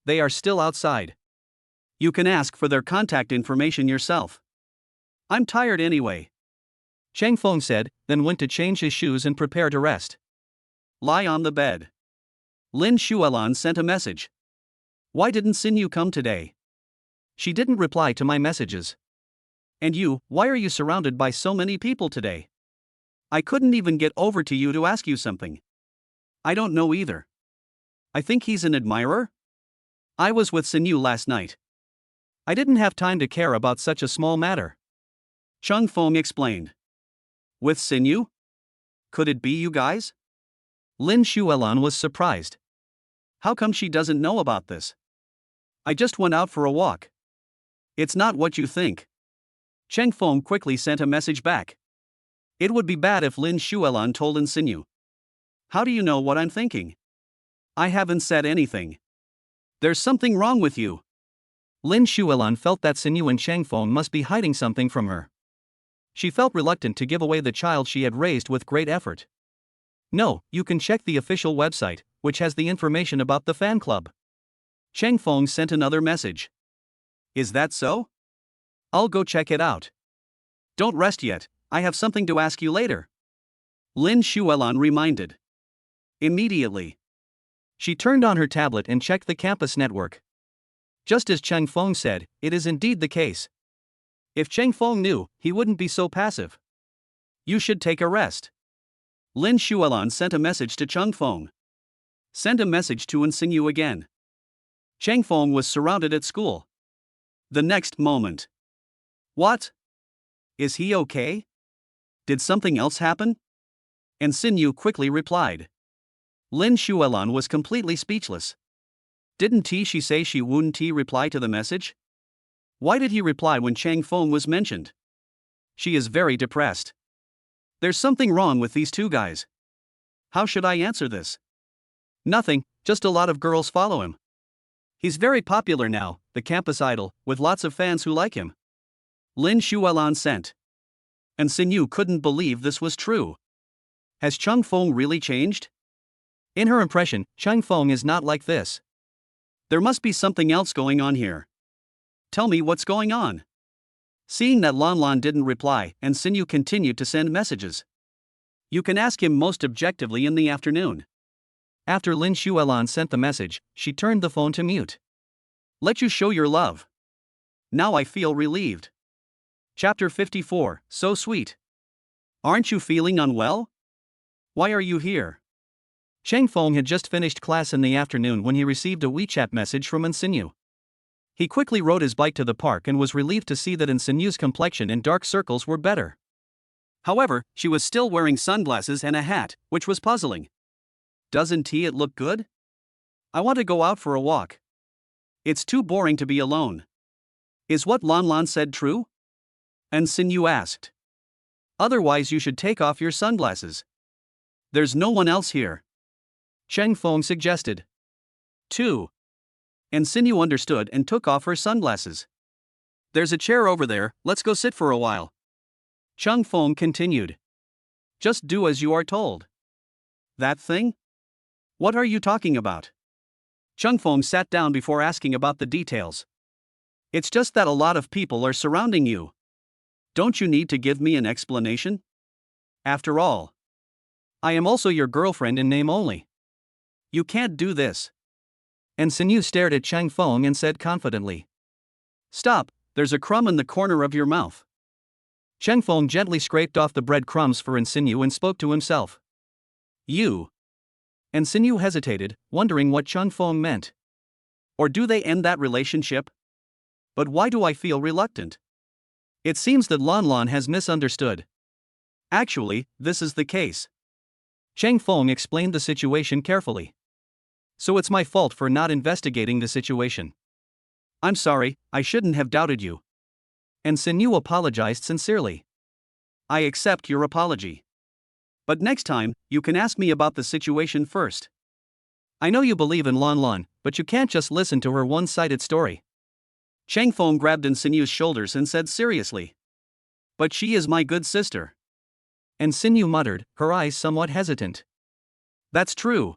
They are still outside. You can ask for their contact information yourself. I'm tired anyway. Cheng Feng said, then went to change his shoes and prepare to rest. Lie on the bed. Lin Shuelan sent a message. Why didn't Xinyu come today? She didn't reply to my messages. And you, why are you surrounded by so many people today? I couldn't even get over to you to ask you something. I don't know either. I think he's an admirer? I was with Xinyu last night. I didn't have time to care about such a small matter. Cheng Feng explained. With Xinyu? Could it be you guys? Lin Shuelan was surprised. How come she doesn't know about this? I just went out for a walk. It's not what you think. Cheng Feng quickly sent a message back. It would be bad if Lin Shuelan told Xinyu. How do you know what I'm thinking? I haven't said anything. There's something wrong with you. Lin Shuelan felt that Xinyu and Cheng Feng must be hiding something from her. She felt reluctant to give away the child she had raised with great effort. No, you can check the official website, which has the information about the fan club. Cheng Feng sent another message. Is that so? I'll go check it out. Don't rest yet, I have something to ask you later. Lin Xuelan reminded. Immediately, she turned on her tablet and checked the campus network. Just as Cheng Feng said, it is indeed the case. If Cheng Feng knew, he wouldn't be so passive. You should take a rest. Lin Xuelan sent a message to Cheng Feng. Send a message to Ensinyu again. Cheng Feng was surrounded at school. The next moment. What? Is he okay? Did something else happen? Ensinyu quickly replied. Lin Xuelan was completely speechless. Didn't she say she wouldn't reply to the message? Why did he reply when Cheng Feng was mentioned? She is very depressed. There's something wrong with these two guys. How should I answer this? Nothing, just a lot of girls follow him. He's very popular now, the campus idol, with lots of fans who like him. Lin Xuelan sent. And Ensinyu couldn't believe this was true. Has Cheng Feng really changed? In her impression, Cheng Feng is not like this. There must be something else going on here. Tell me what's going on. Seeing that Lan didn't reply, Ensinyu continued to send messages. You can ask him most objectively in the afternoon. After Lin Xuelan sent the message, she turned the phone to mute. Let you show your love. Now I feel relieved. Chapter 54, So Sweet. Aren't you feeling unwell? Why are you here? Cheng Feng had just finished class in the afternoon when he received a WeChat message from Ensinyu. He quickly rode his bike to the park and was relieved to see that Ensinyu's complexion and dark circles were better. However, she was still wearing sunglasses and a hat, which was puzzling. Doesn't it look good? I want to go out for a walk. It's too boring to be alone. Is what Lan said true? Ensinyu asked. Otherwise you should take off your sunglasses. There's no one else here. Cheng Feng suggested. 2. Ensinyu understood and took off her sunglasses. There's a chair over there, let's go sit for a while. Cheng Feng continued. Just do as you are told. That thing? What are you talking about? Cheng Feng sat down before asking about the details. It's just that a lot of people are surrounding you. Don't you need to give me an explanation? After all, I am also your girlfriend in name only. You can't do this. Ensinyu stared at Cheng Feng and said confidently. Stop, there's a crumb in the corner of your mouth. Cheng Feng gently scraped off the bread crumbs for Ensinyu and spoke to himself. You. Ensinyu hesitated, wondering what Cheng Feng meant. Or do they end that relationship? But why do I feel reluctant? It seems that Lan has misunderstood. Actually, this is the case. Cheng Feng explained the situation carefully. So it's my fault for not investigating the situation. I'm sorry, I shouldn't have doubted you. Ensinyu apologized sincerely. I accept your apology. But next time, you can ask me about the situation first. I know you believe in Lan, but you can't just listen to her one-sided story. Cheng Feng grabbed Ensinyu's shoulders and said seriously. But she is my good sister. Ensinyu muttered, her eyes somewhat hesitant. That's true.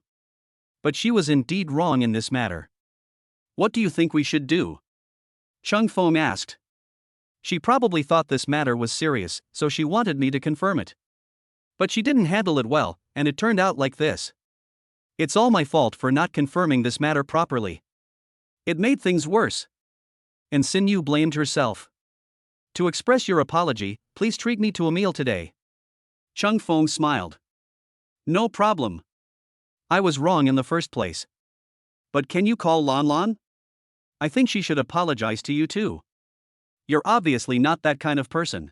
But she was indeed wrong in this matter. What do you think we should do? Cheng Feng asked. She probably thought this matter was serious, so she wanted me to confirm it. But she didn't handle it well, and it turned out like this. It's all my fault for not confirming this matter properly. It made things worse. Ensinyu blamed herself. To express your apology, please treat me to a meal today. Cheng Feng smiled. No problem. I was wrong in the first place. But can you call Lan? I think she should apologize to you too. You're obviously not that kind of person.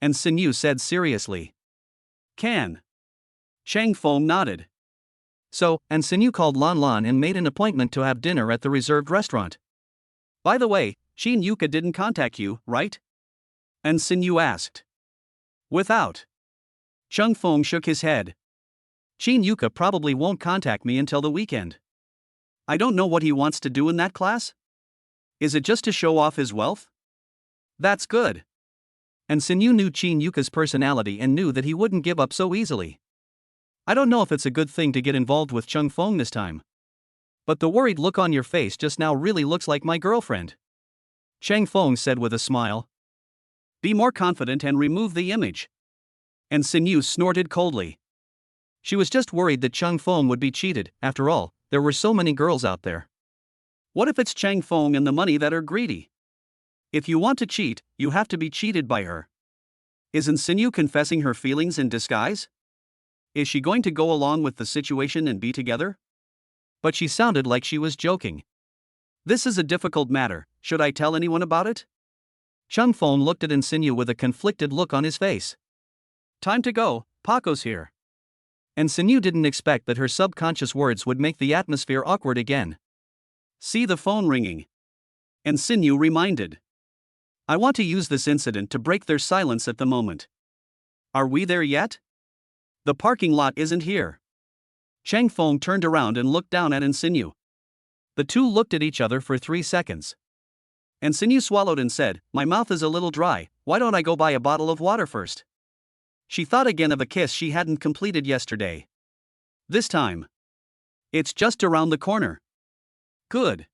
Ensinyu said seriously. Can. Cheng Feng nodded. So, Ensinyu called Lan and made an appointment to have dinner at the reserved restaurant. By the way, Shin Yuka didn't contact you, right? Ensinyu asked. Without. Cheng Feng shook his head. Shin Yuka probably won't contact me until the weekend. I don't know what he wants to do in that class. Is it just to show off his wealth? That's good. Ensinyu knew Shin Yuka's personality and knew that he wouldn't give up so easily. I don't know if it's a good thing to get involved with Chung Fong this time. But the worried look on your face just now really looks like my girlfriend. Chang Fong said with a smile. Be more confident and remove the image. And Sinyu snorted coldly. She was just worried that Chung Fong would be cheated. After all, there were so many girls out there. What if it's Chang Fong and the money that are greedy? If you want to cheat, you have to be cheated by her. Isn't Sinyu confessing her feelings in disguise? Is she going to go along with the situation and be together? But she sounded like she was joking. This is a difficult matter. Should I tell anyone about it? Chung Fong looked at Sinyu with a conflicted look on his face. Time to go, Paco's here. And Sinyu didn't expect that her subconscious words would make the atmosphere awkward again. See the phone ringing. And Sinyu reminded. I want to use this incident to break their silence at the moment. Are we there yet? The parking lot isn't here. Chang Fong turned around and looked down at Sinyu. The two looked at each other for 3 seconds. And Sinyu swallowed and said, My mouth is a little dry, why don't I go buy a bottle of water first? She thought again of a kiss she hadn't completed yesterday. This time. It's just around the corner. Good.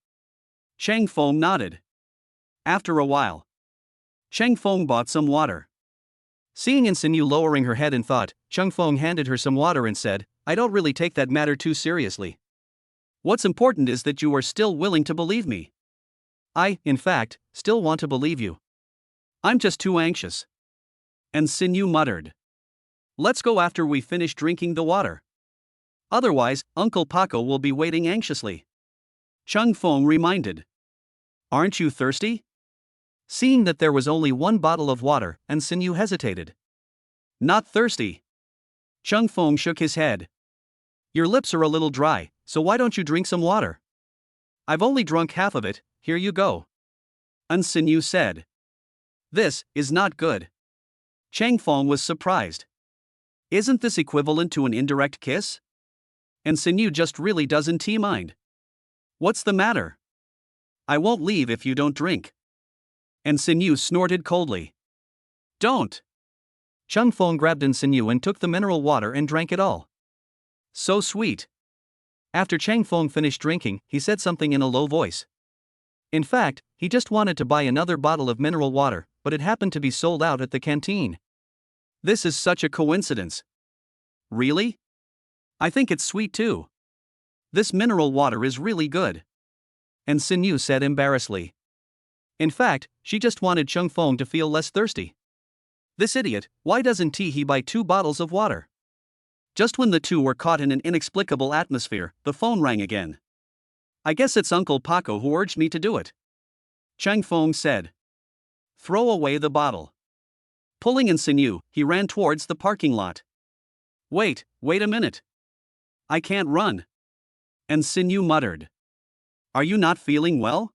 Chang Fong nodded. After a while, Chang Fong bought some water. Seeing Sinyu lowering her head in thought, Chang Fong handed her some water and said, I don't really take that matter too seriously. What's important is that you are still willing to believe me. I, in fact, still want to believe you. I'm just too anxious. And Sinyu muttered. Let's go after we finish drinking the water. Otherwise, Uncle Paco will be waiting anxiously. Chung Fong reminded. Aren't you thirsty? Seeing that there was only one bottle of water, and Sinyu hesitated. Not thirsty. Chung Fong shook his head. Your lips are a little dry, so why don't you drink some water? I've only drunk half of it, here you go. And Sinyu said. This is not good. Chang Fong was surprised. Isn't this equivalent to an indirect kiss? And Sinyu just really doesn't mind. What's the matter? I won't leave if you don't drink. And Sinyu snorted coldly. Don't. Chung Fong grabbed Sinyu and took the mineral water and drank it all. So sweet. After Chang Fong finished drinking, he said something in a low voice. In fact, he just wanted to buy another bottle of mineral water, but it happened to be sold out at the canteen. This is such a coincidence. Really? I think it's sweet too. This mineral water is really good. And Sinyu said embarrassedly. In fact, she just wanted Chung Fong to feel less thirsty. This idiot, why doesn't he buy 2 bottles of water? Just when the two were caught in an inexplicable atmosphere, the phone rang again. I guess it's Uncle Paco who urged me to do it. Chang Fong said. Throw away the bottle. Pulling Sinyu, he ran towards the parking lot. Wait a minute. I can't run. And Sinyu muttered. Are you not feeling well?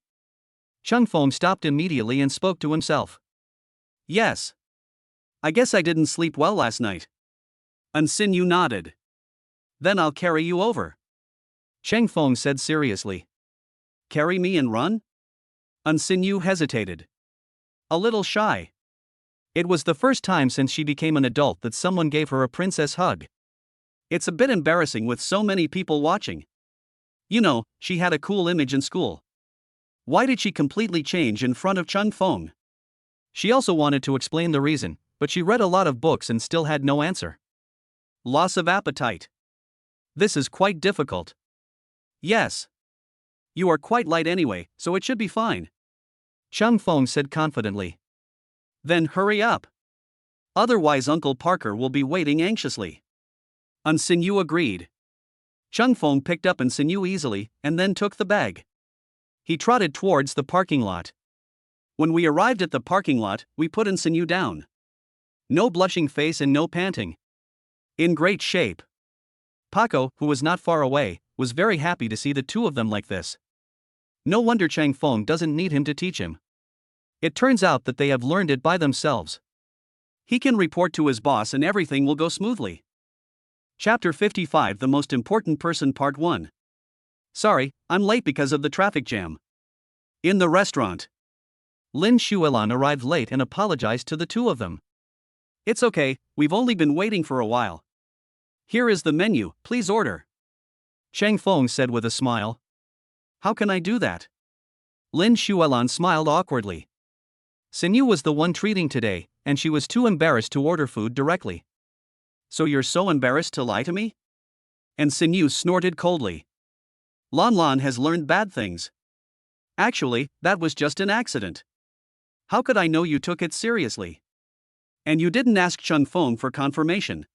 Chung Fong stopped immediately and spoke to himself. Yes. I guess I didn't sleep well last night. And Sinyu nodded. Then I'll carry you over. Chang Fong said seriously. Carry me and run? And Sinyu hesitated. A little shy. It was the first time since she became an adult that someone gave her a princess hug. It's a bit embarrassing with so many people watching. You know, she had a cool image in school. Why did she completely change in front of Chung Fong? She also wanted to explain the reason, but she read a lot of books and still had no answer. Loss of appetite. This is quite difficult. Yes. You are quite light anyway, so it should be fine. Chung Fong said confidently. Then hurry up. Otherwise Uncle Parker will be waiting anxiously. And Sinyu agreed. Chung Fong picked up Sinyu easily, and then took the bag. He trotted towards the parking lot. When we arrived at the parking lot, we put Sinyu down. No blushing face and no panting. In great shape. Paco, who was not far away, was very happy to see the two of them like this. No wonder Chang Fong doesn't need him to teach him. It turns out that they have learned it by themselves. He can report to his boss and everything will go smoothly. Chapter 55 The Most Important Person Part 1. Sorry, I'm late because of the traffic jam. In the restaurant. Lin Shuilan arrived late and apologized to the two of them. It's okay, we've only been waiting for a while. Here is the menu, please order. Chang Feng said with a smile. How can I do that? Lin Xuelan smiled awkwardly. Sinyu was the one treating today, and she was too embarrassed to order food directly. So you're so embarrassed to lie to me? And Sinyu snorted coldly. Lan Lan has learned bad things. Actually, that was just an accident. How could I know you took it seriously? And you didn't ask Chang Feng for confirmation.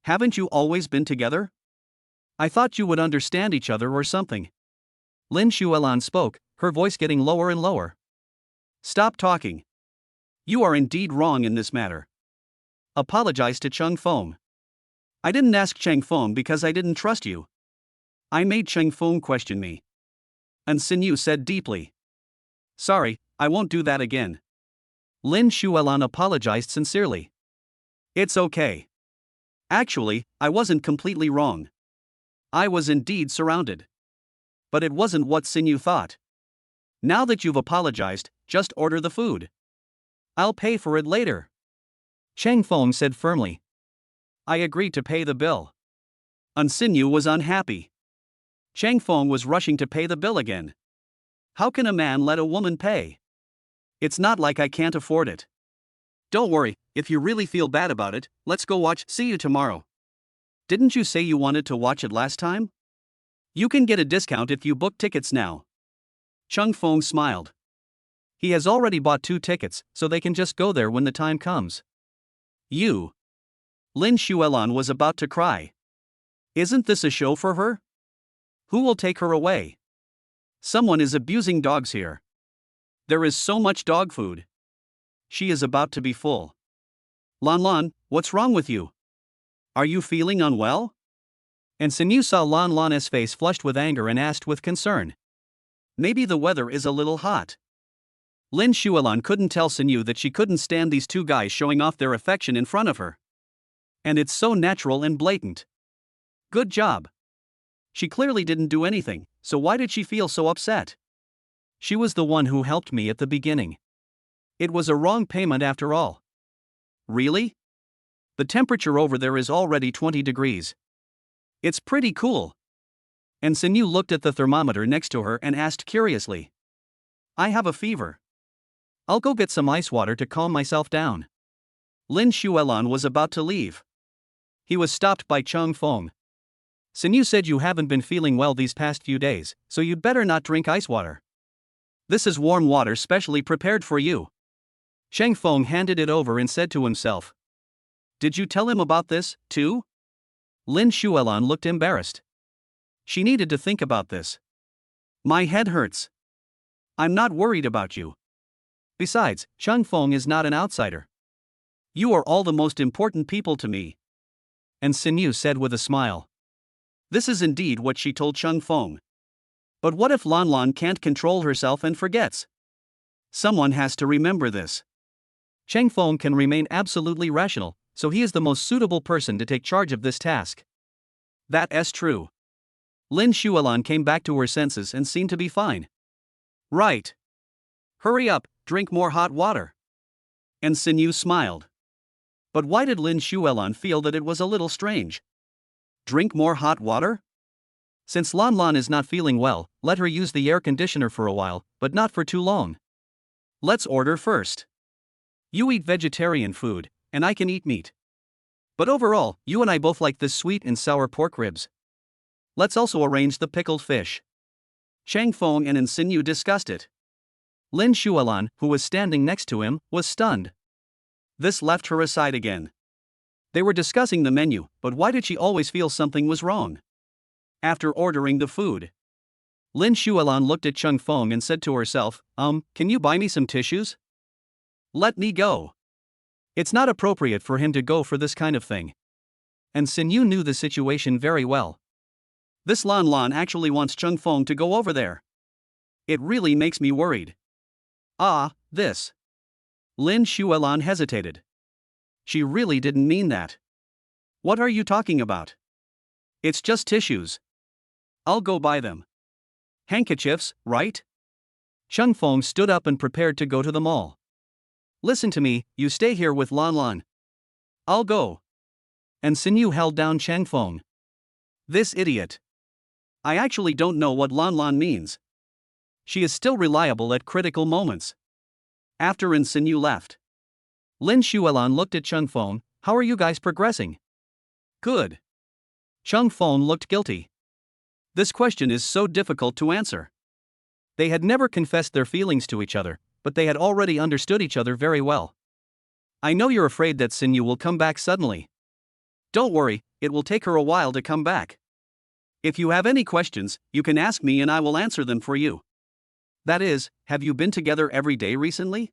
Haven't you always been together? I thought you would understand each other or something. Lin Xuelan spoke, her voice getting lower and lower. Stop talking. You are indeed wrong in this matter. Apologize to Chang Feng. I didn't ask Chang Feng because I didn't trust you. I made Chang Feng question me. And Sinyu said deeply. Sorry, I won't do that again. Lin Xuelan apologized sincerely. It's okay. Actually, I wasn't completely wrong. I was indeed surrounded. But it wasn't what Sinyu thought. Now that you've apologized, just order the food. I'll pay for it later. Chang Feng said firmly. I agreed to pay the bill. And Sinyu was unhappy. Chang Feng was rushing to pay the bill again. How can a man let a woman pay? It's not like I can't afford it. Don't worry, if you really feel bad about it, let's go watch See You Tomorrow. Didn't you say you wanted to watch it last time? You can get a discount if you book tickets now. Chang Feng smiled. He has already bought 2 tickets, so they can just go there when the time comes. You. Lin Xuelan was about to cry. Isn't this a show for her? Who will take her away? Someone is abusing dogs here. There is so much dog food. She is about to be full. Lan Lan, what's wrong with you? Are you feeling unwell? And Sinyu saw Lan Lan's face flushed with anger and asked with concern. Maybe the weather is a little hot. Lin Xuelan couldn't tell Sinyu that she couldn't stand these 2 guys showing off their affection in front of her. And it's so natural and blatant. Good job. She clearly didn't do anything, so why did she feel so upset? She was the one who helped me at the beginning. It was a wrong payment after all. Really? The temperature over there is already 20 degrees. It's pretty cool. And Sinyu looked at the thermometer next to her and asked curiously. I have a fever. I'll go get some ice water to calm myself down. Lin Xuelan was about to leave. He was stopped by Chang Feng. Sinyu said you haven't been feeling well these past few days, so you'd better not drink ice water. This is warm water specially prepared for you. Chang Feng handed it over and said to himself. Did you tell him about this, too? Lin Xuelan looked embarrassed. She needed to think about this. My head hurts. I'm not worried about you. Besides, Chang Feng is not an outsider. You are all the most important people to me. And Sinyu said with a smile. This is indeed what she told Chang Feng. But what if Lan Lan can't control herself and forgets? Someone has to remember this. Chang Feng can remain absolutely rational, so he is the most suitable person to take charge of this task. That is true. Lin Xuelan came back to her senses and seemed to be fine. Right. Hurry up, drink more hot water. And Sinyu smiled. But why did Lin Xuelan feel that it was a little strange? Drink more hot water? Since Lan Lan is not feeling well, let her use the air conditioner for a while, but not for too long. Let's order first. You eat vegetarian food, and I can eat meat. But overall, you and I both like this sweet and sour pork ribs. Let's also arrange the pickled fish. Chang Feng and Sinyu discussed it. Lin Xuelan, who was standing next to him, was stunned. This left her aside again. They were discussing the menu, but why did she always feel something was wrong? After ordering the food, Lin Xuelan looked at Chang Feng and said to herself, can you buy me some tissues? Let me go. It's not appropriate for him to go for this kind of thing. And Sinyu knew the situation very well. This Lan Lan actually wants Chang Feng to go over there. It really makes me worried. This. Lin Xuelan hesitated. She really didn't mean that. What are you talking about? It's just tissues. I'll go buy them. Handkerchiefs, right? Chang Feng stood up and prepared to go to the mall. Listen to me, you stay here with Lan Lan. I'll go. and Sinyu held down Chang Feng. This idiot. I actually don't know what Lan Lan means. She is still reliable at critical moments. After Sinyu left, Lin Xuelan looked at Chang Feng. How are you guys progressing? Good. Chang Feng looked guilty. This question is so difficult to answer. They had never confessed their feelings to each other, but they had already understood each other very well. I know you're afraid that Sinyu will come back suddenly. Don't worry, it will take her a while to come back. If you have any questions, you can ask me and I will answer them for you. That is, have you been together every day recently?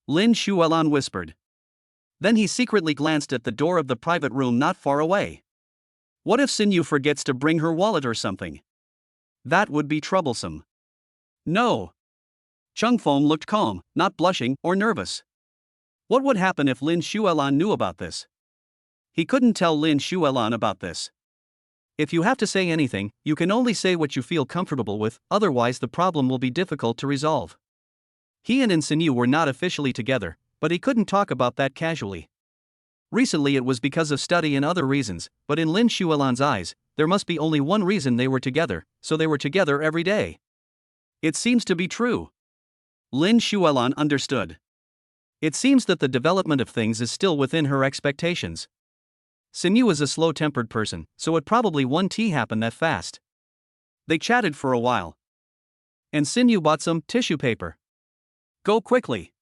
Lin Xuelan whispered. Then he secretly glanced at the door of the private room not far away. What if Sinyu forgets to bring her wallet or something? That would be troublesome. No. Chang Feng looked calm, not blushing or nervous. What would happen if Lin Xuelan knew about this? He couldn't tell Lin Xuelan about this. If you have to say anything, you can only say what you feel comfortable with, otherwise the problem will be difficult to resolve. He and Sinyu were not officially together, but he couldn't talk about that casually. Recently it was because of study and other reasons, but in Lin Xuelan's eyes, there must be only one reason they were together, so they were together every day. It seems to be true. Lin Xuelan understood. It seems that the development of things is still within her expectations. Sinyu is a slow-tempered person, so it probably won't happen that fast. They chatted for a while. And Sinyu bought some tissue paper. Go quickly.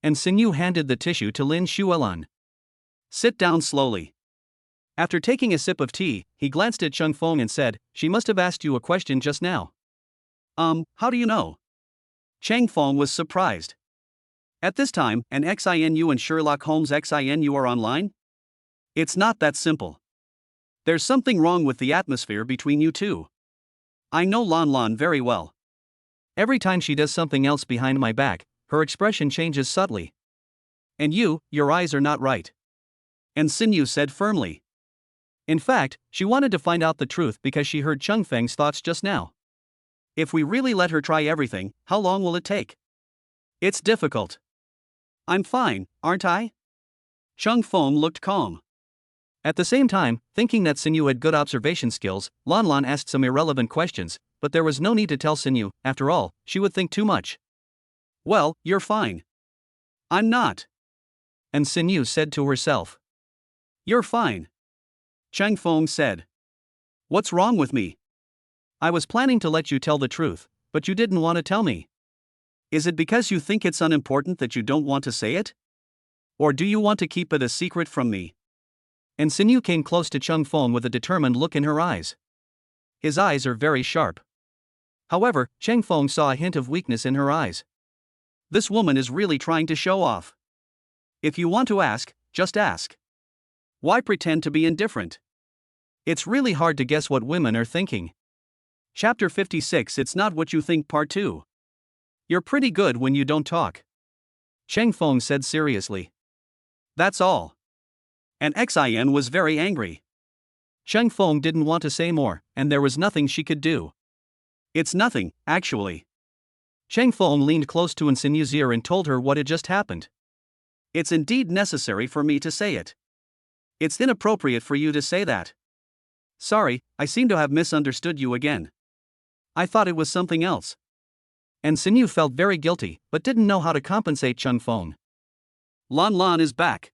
And Sinyu handed the tissue to Lin Xuelan. Sit down slowly. After taking a sip of tea, he glanced at Chang Feng and said, "She must have asked you a question just now." How do you know? Chang Feng was surprised. At this time, an XINU and Sherlock Holmes XINU are online? It's not that simple. There's something wrong with the atmosphere between you two. I know Lan Lan very well. Every time she does something else behind my back, her expression changes subtly. And your eyes are not right. And Sinyu said firmly. In fact, she wanted to find out the truth because she heard Chang Feng's thoughts just now. If we really let her try everything, how long will it take? It's difficult. I'm fine, aren't I? Chang Feng looked calm. At the same time, thinking that Sinyu had good observation skills, Lan Lan asked some irrelevant questions, but there was no need to tell Sinyu. After all, she would think too much. Well, you're fine. I'm not. And Sinyu said to herself. You're fine. Chang Feng said. What's wrong with me? I was planning to let you tell the truth, but you didn't want to tell me. Is it because you think it's unimportant that you don't want to say it? Or do you want to keep it a secret from me? And Sinyu came close to Chang Feng with a determined look in her eyes. His eyes are very sharp. However, Chang Feng saw a hint of weakness in her eyes. This woman is really trying to show off. If you want to ask, just ask. Why pretend to be indifferent? It's really hard to guess what women are thinking. Chapter 56 It's Not What You Think Part 2. You're pretty good when you don't talk. Chang Feng said seriously. That's all. And Xin was very angry. Chang Feng didn't want to say more, and there was nothing she could do. It's nothing, actually. Chang Feng leaned close to Sinyu's ear and told her what had just happened. It's indeed necessary for me to say it. It's inappropriate for you to say that. Sorry, I seem to have misunderstood you again. I thought it was something else. And Sinyu felt very guilty, but didn't know how to compensate Chang Feng. Lan Lan is back.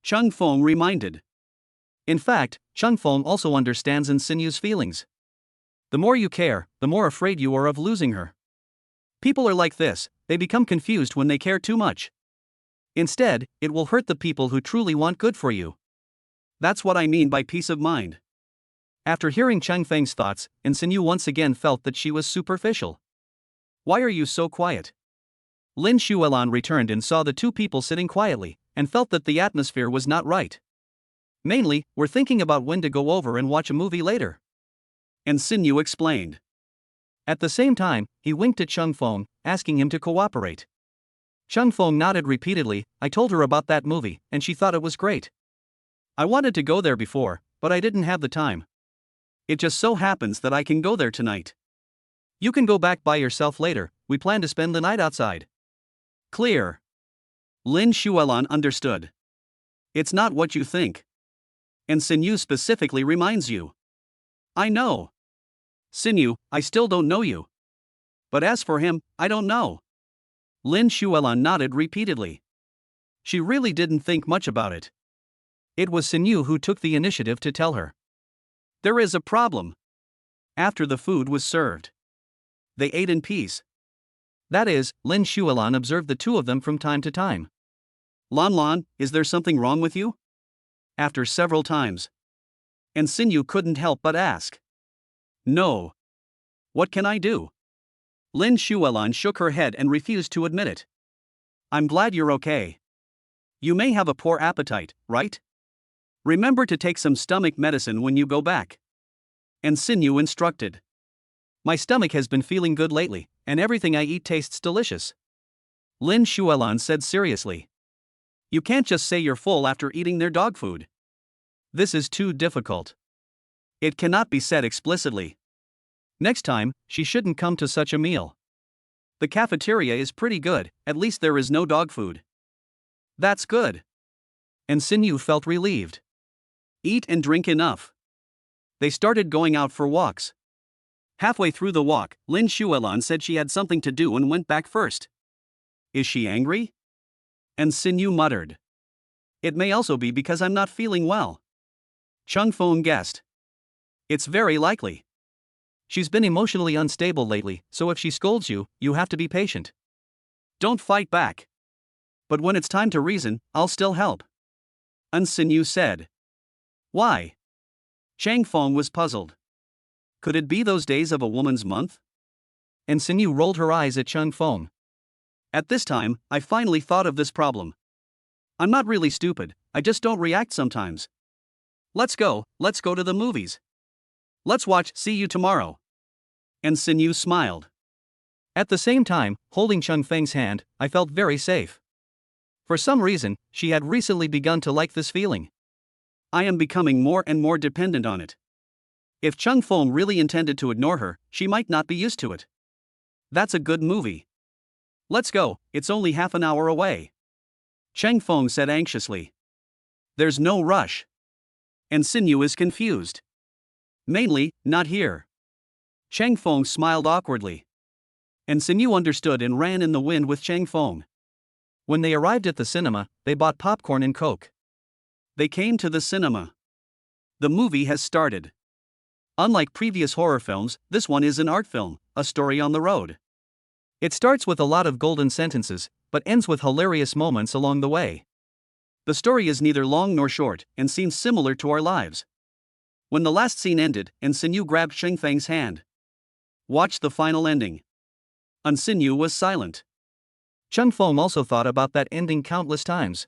Chang Feng reminded. In fact, Chang Feng also understands Sinyu's feelings. The more you care, the more afraid you are of losing her. People are like this, they become confused when they care too much. Instead, it will hurt the people who truly want good for you. That's what I mean by peace of mind. After hearing Chang Feng's thoughts, Sinyu once again felt that she was superficial. Why are you so quiet? Lin Xuelan returned and saw the two people sitting quietly, and felt that the atmosphere was not right. Mainly, we're thinking about when to go over and watch a movie later. And Sinyu explained. At the same time, he winked at Chang Feng, asking him to cooperate. Chang Feng nodded repeatedly. I told her about that movie, and she thought it was great. I wanted to go there before, but I didn't have the time. It just so happens that I can go there tonight. You can go back by yourself later, we plan to spend the night outside. Clear. Lin Xuelan understood. It's not what you think. And Sinew specifically reminds you. I know. Sinew, I still don't know you. But as for him, I don't know. Lin Xuelan nodded repeatedly. She really didn't think much about it. It was Sinew who took the initiative to tell her. There is a problem. After the food was served, they ate in peace. That is, Lin Xuelan observed the two of them from time to time. Lan Lan, is there something wrong with you? After several times. And Sinew couldn't help but ask. No. What can I do? Lin Xuelan shook her head and refused to admit it. I'm glad you're okay. You may have a poor appetite, right? Remember to take some stomach medicine when you go back. And Sinew instructed. My stomach has been feeling good lately, and everything I eat tastes delicious. Lin Xuelan said seriously. You can't just say you're full after eating their dog food. This is too difficult. It cannot be said explicitly. Next time, she shouldn't come to such a meal. The cafeteria is pretty good, at least there is no dog food. That's good. And Sinew felt relieved. Eat and drink enough. They started going out for walks. Halfway through the walk, Lin Xuelan said she had something to do and went back first. Is she angry? And Sinew muttered. It may also be because I'm not feeling well. Chung Feng guessed. It's very likely. She's been emotionally unstable lately, so if she scolds you, you have to be patient. Don't fight back. But when it's time to reason, I'll still help. And Sinew said. Why? Chang Feng was puzzled. Could it be those days of a woman's month? And Sinew rolled her eyes at Chung Feng. At this time, I finally thought of this problem. I'm not really stupid, I just don't react sometimes. Let's go to the movies. Let's watch See You Tomorrow. And Sinew smiled. At the same time, holding Chung Feng's hand, I felt very safe. For some reason, she had recently begun to like this feeling. I am becoming more and more dependent on it. If Chung Feng really intended to ignore her, she might not be used to it. That's a good movie. Let's go, it's only half an hour away. Chang Feng said anxiously. There's no rush. And Sinew is confused. Mainly, not here. Chang Feng smiled awkwardly. And Sinew understood and ran in the wind with Chang Feng. When they arrived at the cinema, they bought popcorn and Coke. They came to the cinema. The movie has started. Unlike previous horror films, this one is an art film, a story on the road. It starts with a lot of golden sentences, but ends with hilarious moments along the way. The story is neither long nor short, and seems similar to our lives. When the last scene ended, and Sinew grabbed Cheng Feng's hand. Watch the final ending. And Sinew was silent. Chung Feng also thought about that ending countless times.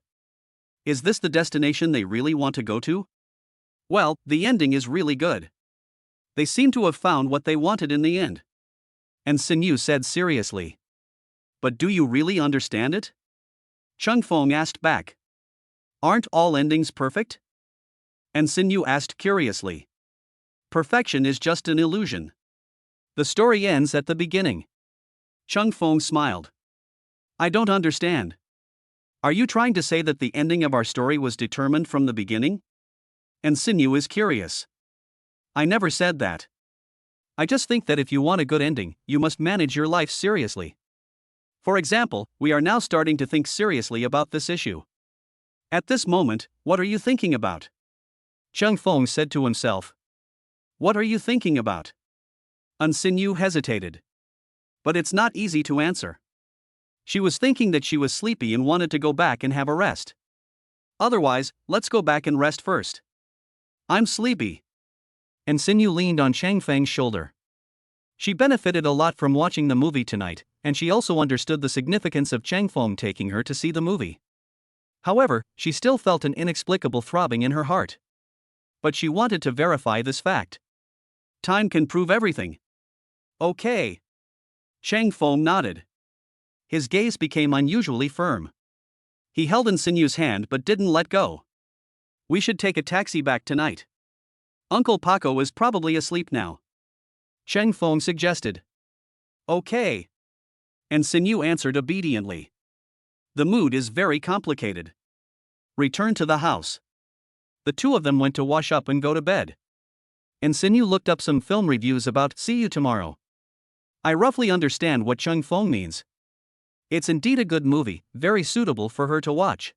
Is this the destination they really want to go to? Well, the ending is really good. They seem to have found what they wanted in the end. And Sinew said seriously. But do you really understand it? Chung Feng asked back. Aren't all endings perfect? And Sinew asked curiously. Perfection is just an illusion. The story ends at the beginning. Chung Feng smiled. I don't understand. Are you trying to say that the ending of our story was determined from the beginning? And Sinew is curious. I never said that. I just think that if you want a good ending, you must manage your life seriously. For example, we are now starting to think seriously about this issue. At this moment, what are you thinking about? Chung Feng said to himself. What are you thinking about? And Sinew hesitated. But it's not easy to answer. She was thinking that she was sleepy and wanted to go back and have a rest. Otherwise, let's go back and rest first. I'm sleepy. And Sinew leaned on Chang Feng's shoulder. She benefited a lot from watching the movie tonight, and she also understood the significance of Chang Feng taking her to see the movie. However, she still felt an inexplicable throbbing in her heart. But she wanted to verify this fact. Time can prove everything. Okay. Chang Feng nodded. His gaze became unusually firm. He held in Sinew's hand but didn't let go. We should take a taxi back tonight. Uncle Paco is probably asleep now. Chang Feng suggested. Okay. And Sinew answered obediently. The mood is very complicated. Return to the house. The two of them went to wash up and go to bed. And Sinyu looked up some film reviews about "See You Tomorrow." I roughly understand what Chung Fong means. It's indeed a good movie, very suitable for her to watch.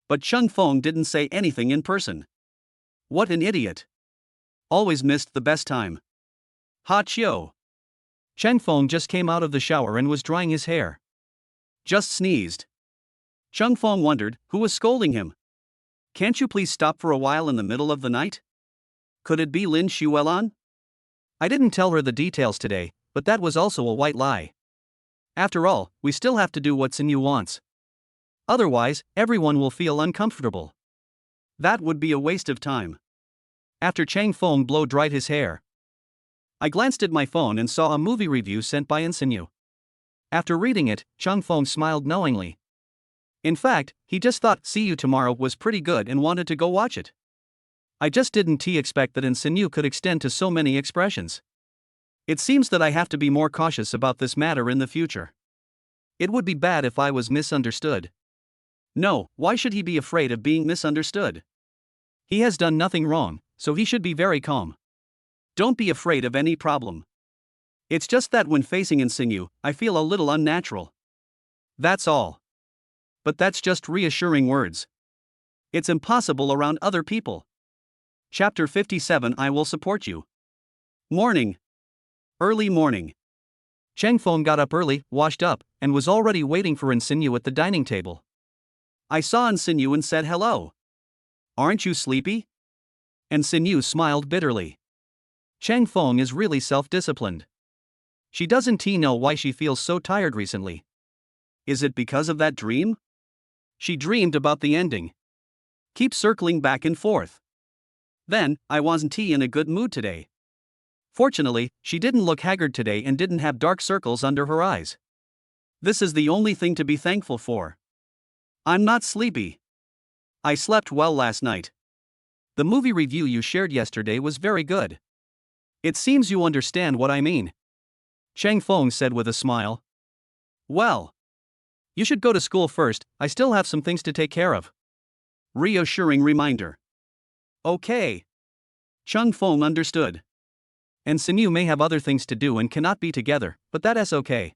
But Chung Fong didn't say anything in person. What an idiot. Always missed the best time. Ha Chio. Chang Fong just came out of the shower and was drying his hair. Just sneezed. Chung Fong wondered who was scolding him. Can't you please stop for a while in the middle of the night? Could it be Lin Xuelan? I didn't tell her the details today, but that was also a white lie. After all, we still have to do what Sinyu wants. Otherwise, everyone will feel uncomfortable. That would be a waste of time. After Chang Fong blow-dried his hair, I glanced at my phone and saw a movie review sent by Sinyu. After reading it, Chung Fong smiled knowingly. In fact, he just thought "See You Tomorrow" was pretty good and wanted to go watch it. I just didn't expect that Sinyu could extend to so many expressions. It seems that I have to be more cautious about this matter in the future. It would be bad if I was misunderstood. No, why should he be afraid of being misunderstood? He has done nothing wrong, so he should be very calm. Don't be afraid of any problem. It's just that when facing Sinyu, I feel a little unnatural. That's all. But that's just reassuring words. It's impossible around other people. Chapter 57. I will support you. Morning. Early morning. Chang Fong got up early, washed up, and was already waiting for Sinyu at the dining table. I saw Sinyu and said hello. Aren't you sleepy? Sinyu smiled bitterly. Chang Fong is really self-disciplined. She doesn't know why she feels so tired recently. Is it because of that dream? She dreamed about the ending. Keep circling back and forth. Then, I wasn't in a good mood today. Fortunately, she didn't look haggard today and didn't have dark circles under her eyes. This is the only thing to be thankful for. I'm not sleepy. I slept well last night. The movie review you shared yesterday was very good. It seems you understand what I mean. Chang Fong said with a smile. Well, you should go to school first, I still have some things to take care of. Reassuring reminder. Okay. Chung Fong understood. Sinyu may have other things to do and cannot be together, but that's okay.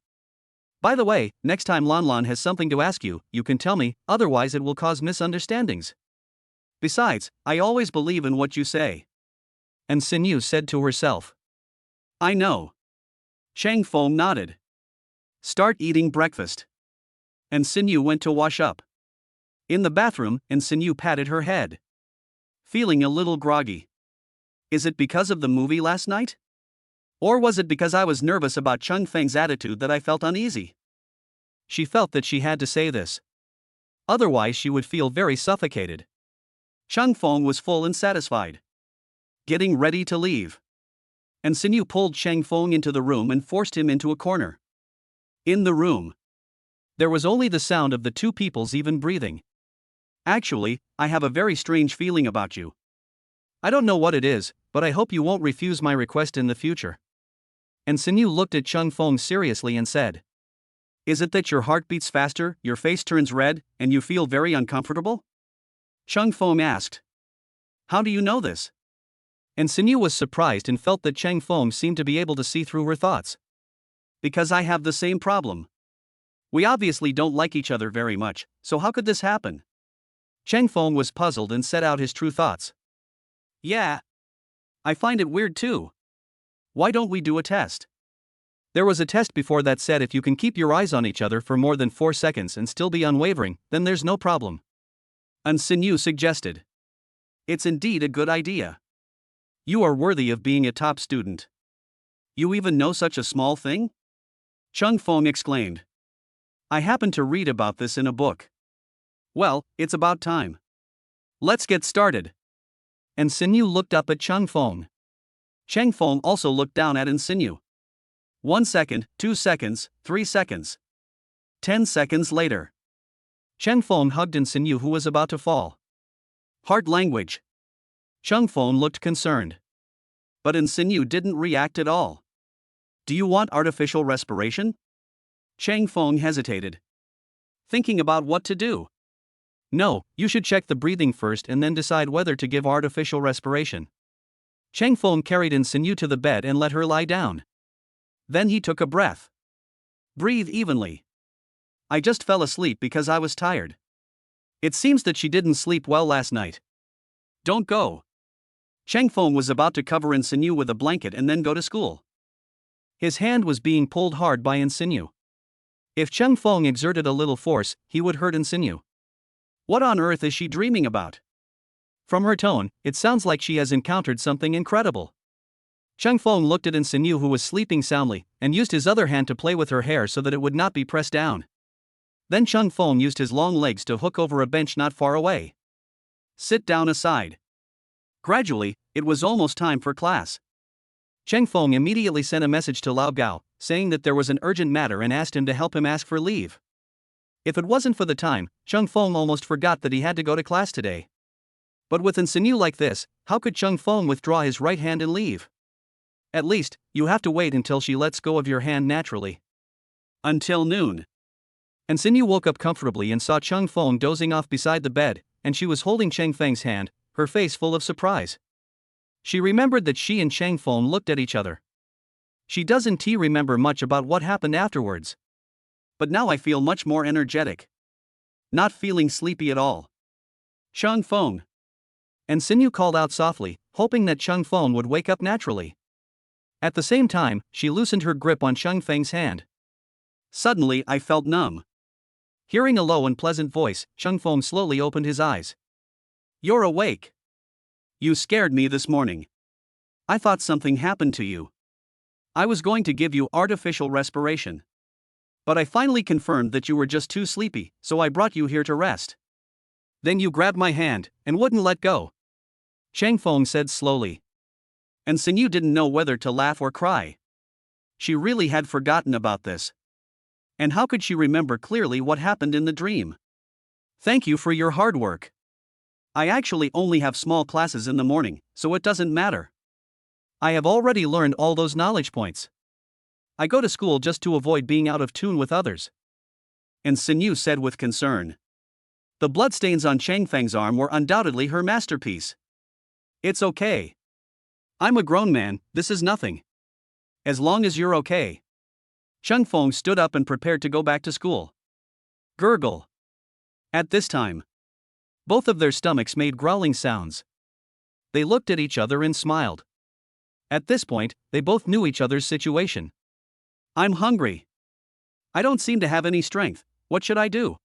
By the way, next time Lan has something to ask you, you can tell me, otherwise it will cause misunderstandings. Besides, I always believe in what you say. Sinyu said to herself. I know. Chang Fong nodded. Start eating breakfast. Sinyu went to wash up. In the bathroom, Sinyu patted her head. Feeling a little groggy. Is it because of the movie last night? Or was it because I was nervous about Chung Feng's attitude that I felt uneasy? She felt that she had to say this. Otherwise she would feel very suffocated. Chung Fong was full and satisfied. Getting ready to leave. Sinyu pulled Chang Fong into the room and forced him into a corner. In the room, there was only the sound of the two people's even breathing. Actually, I have a very strange feeling about you. I don't know what it is, but I hope you won't refuse my request in the future. Sinyu looked at Chung Fong seriously and said. Is it that your heart beats faster, your face turns red, and you feel very uncomfortable? Chung Fong asked. How do you know this? Sinyu was surprised and felt that Chang Fong seemed to be able to see through her thoughts. Because I have the same problem. We obviously don't like each other very much, so how could this happen? Chang Fong was puzzled and set out his true thoughts. Yeah. I find it weird too. Why don't we do a test? There was a test before that said if you can keep your eyes on each other for more than 4 seconds and still be unwavering, then there's no problem. Sinyu suggested. It's indeed a good idea. You are worthy of being a top student. You even know such a small thing? Chung Fong exclaimed. I happened to read about this in a book. Well, it's about time. Let's get started. Sinyu looked up at Chung Fong. Chang Fong also looked down at Sinyu. 1 second, 2 seconds, 3 seconds. 10 seconds later. Chang Fong hugged Sinyu who was about to fall. Heart language. Chung Fong looked concerned. But Sinyu didn't react at all. Do you want artificial respiration? Chang Fong hesitated. Thinking about what to do. No, you should check the breathing first and then decide whether to give artificial respiration. Chang Feng carried Sinew to the bed and let her lie down. Then he took a breath. Breathe evenly. I just fell asleep because I was tired. It seems that she didn't sleep well last night. Don't go. Chang Feng was about to cover Sinew with a blanket and then go to school. His hand was being pulled hard by Sinew. If Chang Feng exerted a little force, he would hurt Sinew. What on earth is she dreaming about? From her tone, it sounds like she has encountered something incredible. Chang Feng looked at Sinew, who was sleeping soundly, and used his other hand to play with her hair so that it would not be pressed down. Then Chang Feng used his long legs to hook over a bench not far away. Sit down aside. Gradually, it was almost time for class. Chang Feng immediately sent a message to Lao Gao, saying that there was an urgent matter and asked him to help him ask for leave. If it wasn't for the time, Chang Feng almost forgot that he had to go to class today. But with Sinew like this, how could Chang Feng withdraw his right hand and leave? At least, you have to wait until she lets go of your hand naturally. Until noon. Sinew woke up comfortably and saw Chang Feng dozing off beside the bed, and she was holding Chang Feng's hand, her face full of surprise. She remembered that she and Chang Feng looked at each other. She doesn't remember much about what happened afterwards. But now I feel much more energetic. Not feeling sleepy at all. Chang Feng. Sinew called out softly, hoping that Chang Feng would wake up naturally. At the same time, she loosened her grip on Chang Feng's hand. Suddenly, I felt numb. Hearing a low and pleasant voice, Chang Feng slowly opened his eyes. You're awake. You scared me this morning. I thought something happened to you. I was going to give you artificial respiration. But I finally confirmed that you were just too sleepy, so I brought you here to rest. Then you grabbed my hand and wouldn't let go. Chang Feng said slowly. Sinew didn't know whether to laugh or cry. She really had forgotten about this. And how could she remember clearly what happened in the dream? Thank you for your hard work. I actually only have small classes in the morning, so it doesn't matter. I have already learned all those knowledge points. I go to school just to avoid being out of tune with others. Sinew said with concern. The bloodstains on Chang Feng's arm were undoubtedly her masterpiece. It's okay. I'm a grown man, this is nothing. As long as you're okay. Chang Feng stood up and prepared to go back to school. Gurgle. At this time, both of their stomachs made growling sounds. They looked at each other and smiled. At this point, they both knew each other's situation. I'm hungry. I don't seem to have any strength, what should I do?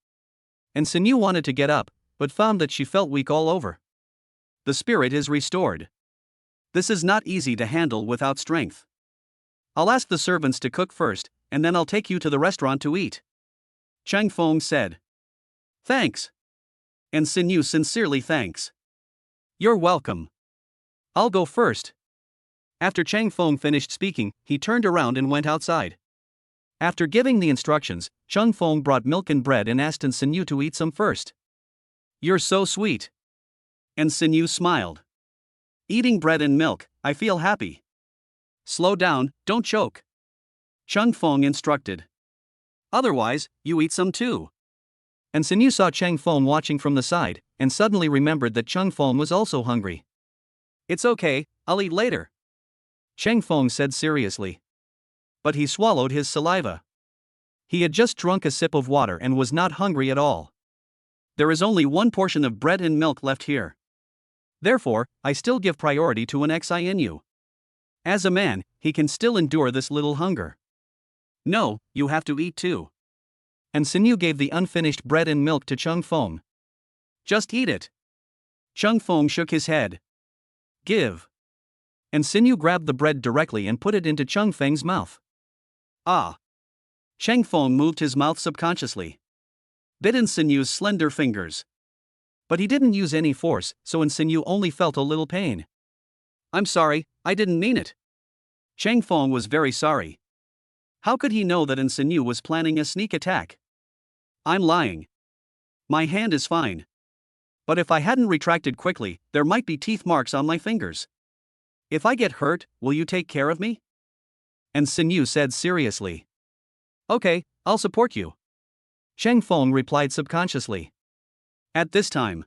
Sinew wanted to get up, but found that she felt weak all over. The spirit is restored. This is not easy to handle without strength. I'll ask the servants to cook first, and then I'll take you to the restaurant to eat. Chang Feng said. Thanks. Sinew sincerely thanks. You're welcome. I'll go first. After Chang Feng finished speaking, he turned around and went outside. After giving the instructions, Chang Feng brought milk and bread and asked Sinew to eat some first. You're so sweet. Sinew smiled. Eating bread and milk, I feel happy. Slow down, don't choke. Chang Feng instructed. Otherwise, you eat some too. Sinew saw Chang Feng watching from the side, and suddenly remembered that Chang Feng was also hungry. It's okay, I'll eat later. Chang Feng said seriously. But he swallowed his saliva. He had just drunk a sip of water and was not hungry at all. There is only one portion of bread and milk left here. Therefore, I still give priority to an Xinu. As a man, he can still endure this little hunger. No, you have to eat too. Sinew gave the unfinished bread and milk to Chang Feng. Just eat it. Chang Feng shook his head. Give. Sinew grabbed the bread directly and put it into Chang Feng's mouth. Ah. Chang Feng moved his mouth subconsciously. Bit in Sinew's slender fingers. But he didn't use any force, so Sinew only felt a little pain. I'm sorry, I didn't mean it. Chang Feng was very sorry. How could he know that Sinew was planning a sneak attack? I'm lying. My hand is fine. But if I hadn't retracted quickly, there might be teeth marks on my fingers. If I get hurt, will you take care of me? Sinew said seriously. Okay, I'll support you. Chang Feng replied subconsciously. At this time,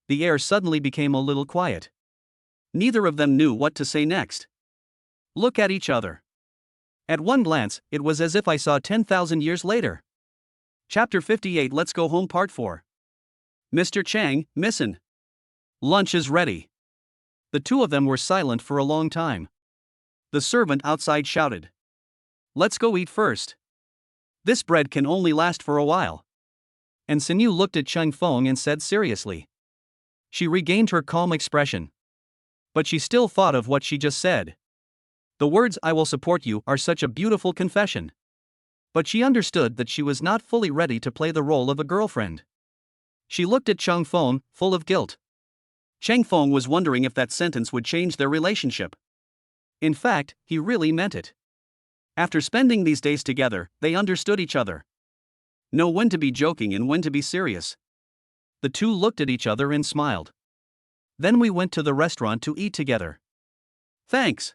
the air suddenly became a little quiet. Neither of them knew what to say next. Look at each other. At one glance, it was as if I saw 10,000 years later. Chapter 58 Let's Go Home Part 4. Mr. Chang, missin'. Lunch is ready. The two of them were silent for a long time. The servant outside shouted, "Let's go eat first. This bread can only last for a while." And Sinyu looked at Cheng Feng and said seriously. She regained her calm expression. But she still thought of what she just said. The words "I will support you" are such a beautiful confession. But she understood that she was not fully ready to play the role of a girlfriend. She looked at Cheng Feng, full of guilt. Cheng Feng was wondering if that sentence would change their relationship. In fact, he really meant it. After spending these days together, they understood each other. Know when to be joking and when to be serious. The two looked at each other and smiled. Then we went to the restaurant to eat together. Thanks.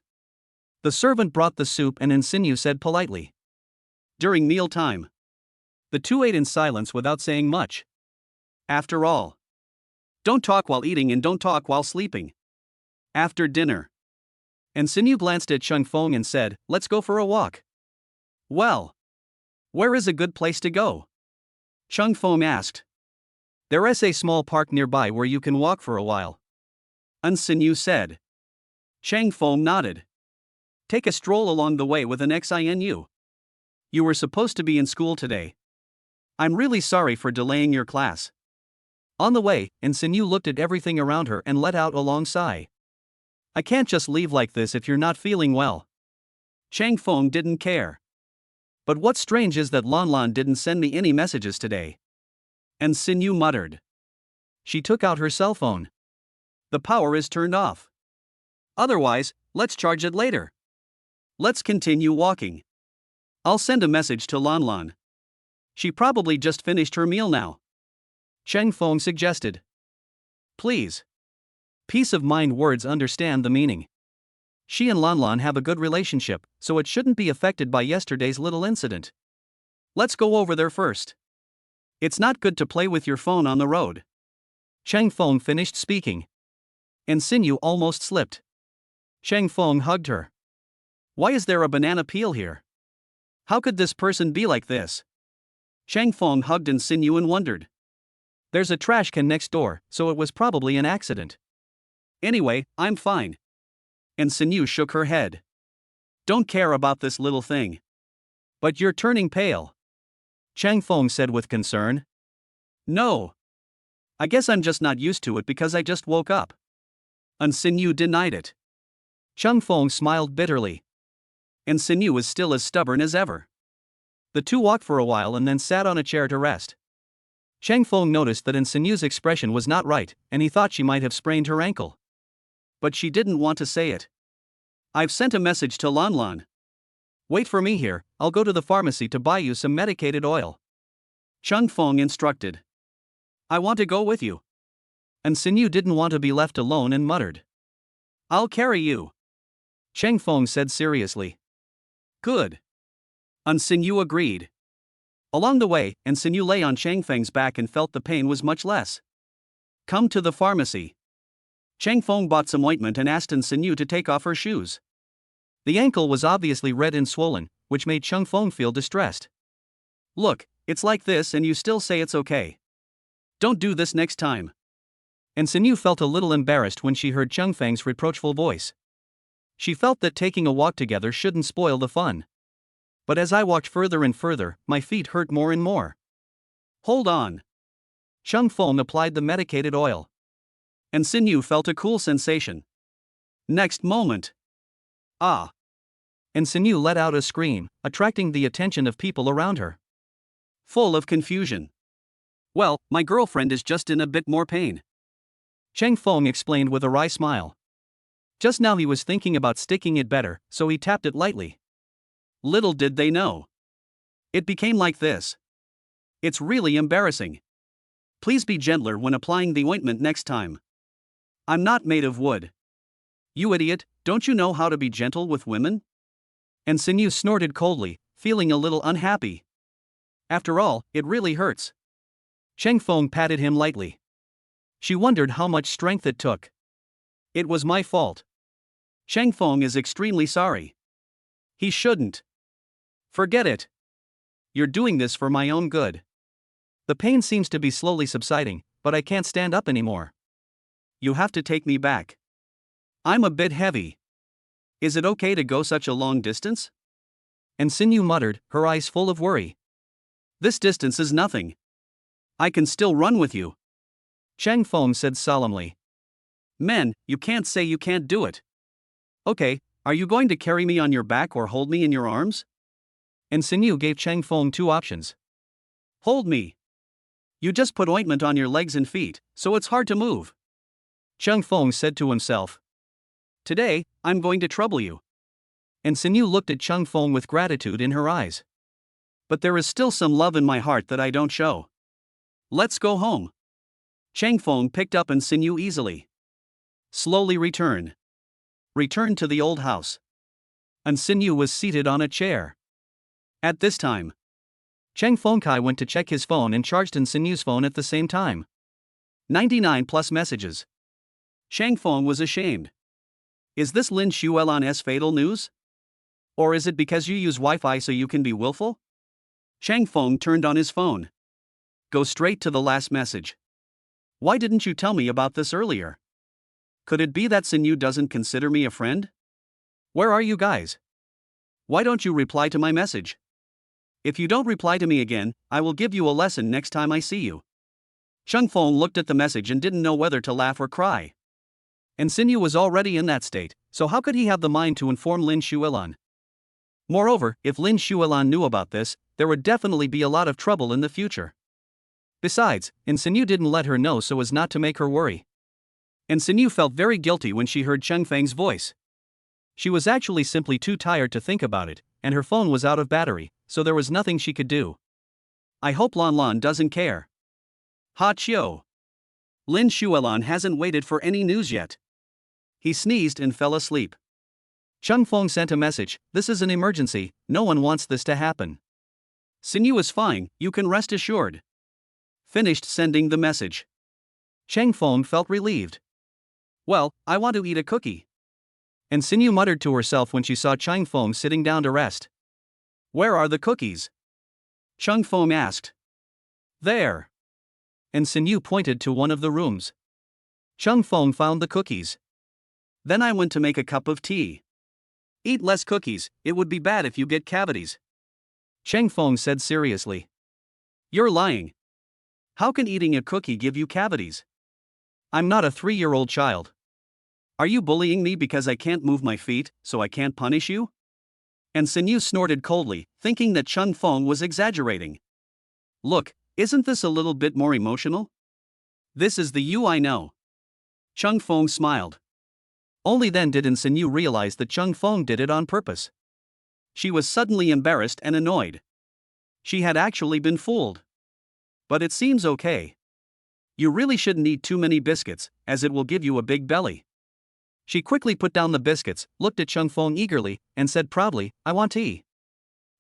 The servant brought the soup and Sinyu said politely. During meal time, the two ate in silence without saying much. After all, don't talk while eating and don't talk while sleeping. After dinner, Sinyu glanced at Cheng Feng and said, "Let's go for a walk." Well, where is a good place to go? Cheng Feng asked. There's a small park nearby where you can walk for a while. Sinyu said. Cheng Feng nodded. Take a stroll along the way with an XINU. You were supposed to be in school today. I'm really sorry for delaying your class. On the way, Sinyu looked at everything around her and let out a long sigh. I can't just leave like this if you're not feeling well. Cheng Feng didn't care. But what's strange is that Lan didn't send me any messages today. Sinyu muttered. She took out her cell phone. The power is turned off. Otherwise, let's charge it later. Let's continue walking. I'll send a message to Lan. She probably just finished her meal now. Cheng Feng suggested. Please. Peace of mind words understand the meaning. She and Lan have a good relationship, so it shouldn't be affected by yesterday's little incident. Let's go over there first. It's not good to play with your phone on the road. Cheng Feng finished speaking. Sinyu almost slipped. Cheng Feng hugged her. Why is there a banana peel here? How could this person be like this? Cheng Feng hugged Sinyu and wondered. There's a trash can next door, so it was probably an accident. Anyway, I'm fine. Sinyu shook her head. Don't care about this little thing. But you're turning pale. Cheng Feng said with concern. No. I guess I'm just not used to it because I just woke up. Sinyu denied it. Cheng Feng smiled bitterly. Sinyu was still as stubborn as ever. The two walked for a while and then sat on a chair to rest. Cheng Feng noticed that Sinyu's expression was not right, and he thought she might have sprained her ankle. But she didn't want to say it. I've sent a message to Lan. Wait for me here, I'll go to the pharmacy to buy you some medicated oil. Cheng Feng instructed. I want to go with you. Sinyu didn't want to be left alone and muttered. I'll carry you. Cheng Feng said seriously. Good. Sinyu agreed. Along the way, Sinyu lay on Cheng Feng's back and felt the pain was much less. Come to the pharmacy. Cheng Feng bought some ointment and asked Sinyu to take off her shoes. The ankle was obviously red and swollen, which made Cheng Feng feel distressed. Look, it's like this and you still say it's okay. Don't do this next time. Sinyu felt a little embarrassed when she heard Cheng Feng's reproachful voice. She felt that taking a walk together shouldn't spoil the fun. But as I walked further and further, my feet hurt more and more. Hold on. Cheng Feng applied the medicated oil. Sinyu felt a cool sensation. Next moment. Ah! Sinyu let out a scream, attracting the attention of people around her. Full of confusion. Well, my girlfriend is just in a bit more pain. Cheng Feng explained with a wry smile. Just now he was thinking about sticking it better, so he tapped it lightly. Little did they know. It became like this. It's really embarrassing. Please be gentler when applying the ointment next time. I'm not made of wood. You idiot, don't you know how to be gentle with women? Sinyu snorted coldly, feeling a little unhappy. After all, it really hurts. Cheng Feng patted him lightly. She wondered how much strength it took. It was my fault. Cheng Feng is extremely sorry. He shouldn't. Forget it. You're doing this for my own good. The pain seems to be slowly subsiding, but I can't stand up anymore. You have to take me back. I'm a bit heavy. Is it okay to go such a long distance? And Sinew muttered, her eyes full of worry. This distance is nothing. I can still run with you. Cheng Feng said solemnly. Men, you can't say you can't do it. Okay, are you going to carry me on your back or hold me in your arms? And Sinew gave Cheng Feng two options. Hold me. You just put ointment on your legs and feet, so it's hard to move. Cheng Feng said to himself. Today, I'm going to trouble you. And Sinew looked at Cheng Feng with gratitude in her eyes. But there is still some love in my heart that I don't show. Let's go home. Cheng Feng picked up and Sinew easily. Slowly return. Return to the old house. And Sinew was seated on a chair. At this time, Cheng Fengkai went to check his phone and charged in Sinew's phone at the same time. 99 plus messages. Cheng Feng was ashamed. Is this Lin Xuelan's fatal news? Or is it because you use Wi-Fi so you can be willful? Cheng Feng turned on his phone. Go straight to the last message. Why didn't you tell me about this earlier? Could it be that Sinew doesn't consider me a friend? Where are you guys? Why don't you reply to my message? If you don't reply to me again, I will give you a lesson next time I see you. Cheng Feng looked at the message and didn't know whether to laugh or cry. And Sinew was already in that state, so how could he have the mind to inform Lin Xuelan? Moreover, if Lin Xuelan knew about this, there would definitely be a lot of trouble in the future. Besides, and Sinew didn't let her know so as not to make her worry. And Sinew felt very guilty when she heard Cheng Feng's voice. She was actually simply too tired to think about it, and her phone was out of battery, so there was nothing she could do. I hope Lan Lan doesn't care. Ha Chiu. Lin Xuelan hasn't waited for any news yet. He sneezed and fell asleep. Cheng Feng sent a message, this is an emergency, no one wants this to happen. Sinew is fine, you can rest assured. Finished sending the message. Cheng Feng felt relieved. Well, I want to eat a cookie. And Sinew muttered to herself when she saw Cheng Feng sitting down to rest. Where are the cookies? Cheng Feng asked. There. And Sinew pointed to one of the rooms. Cheng Feng found the cookies. Then I went to make a cup of tea. Eat less cookies, it would be bad if you get cavities. Cheng Feng said seriously. You're lying. How can eating a cookie give you cavities? I'm not a 3-year-old child. Are you bullying me because I can't move my feet, so I can't punish you? And Sinew snorted coldly, thinking that Cheng Feng was exaggerating. Look, isn't this a little bit more emotional? This is the you I know. Cheng Feng smiled. Only then did Sinew realize that Cheng Feng did it on purpose. She was suddenly embarrassed and annoyed. She had actually been fooled. But it seems okay. You really shouldn't eat too many biscuits, as it will give you a big belly. She quickly put down the biscuits, looked at Cheng Feng eagerly, and said proudly, I want tea.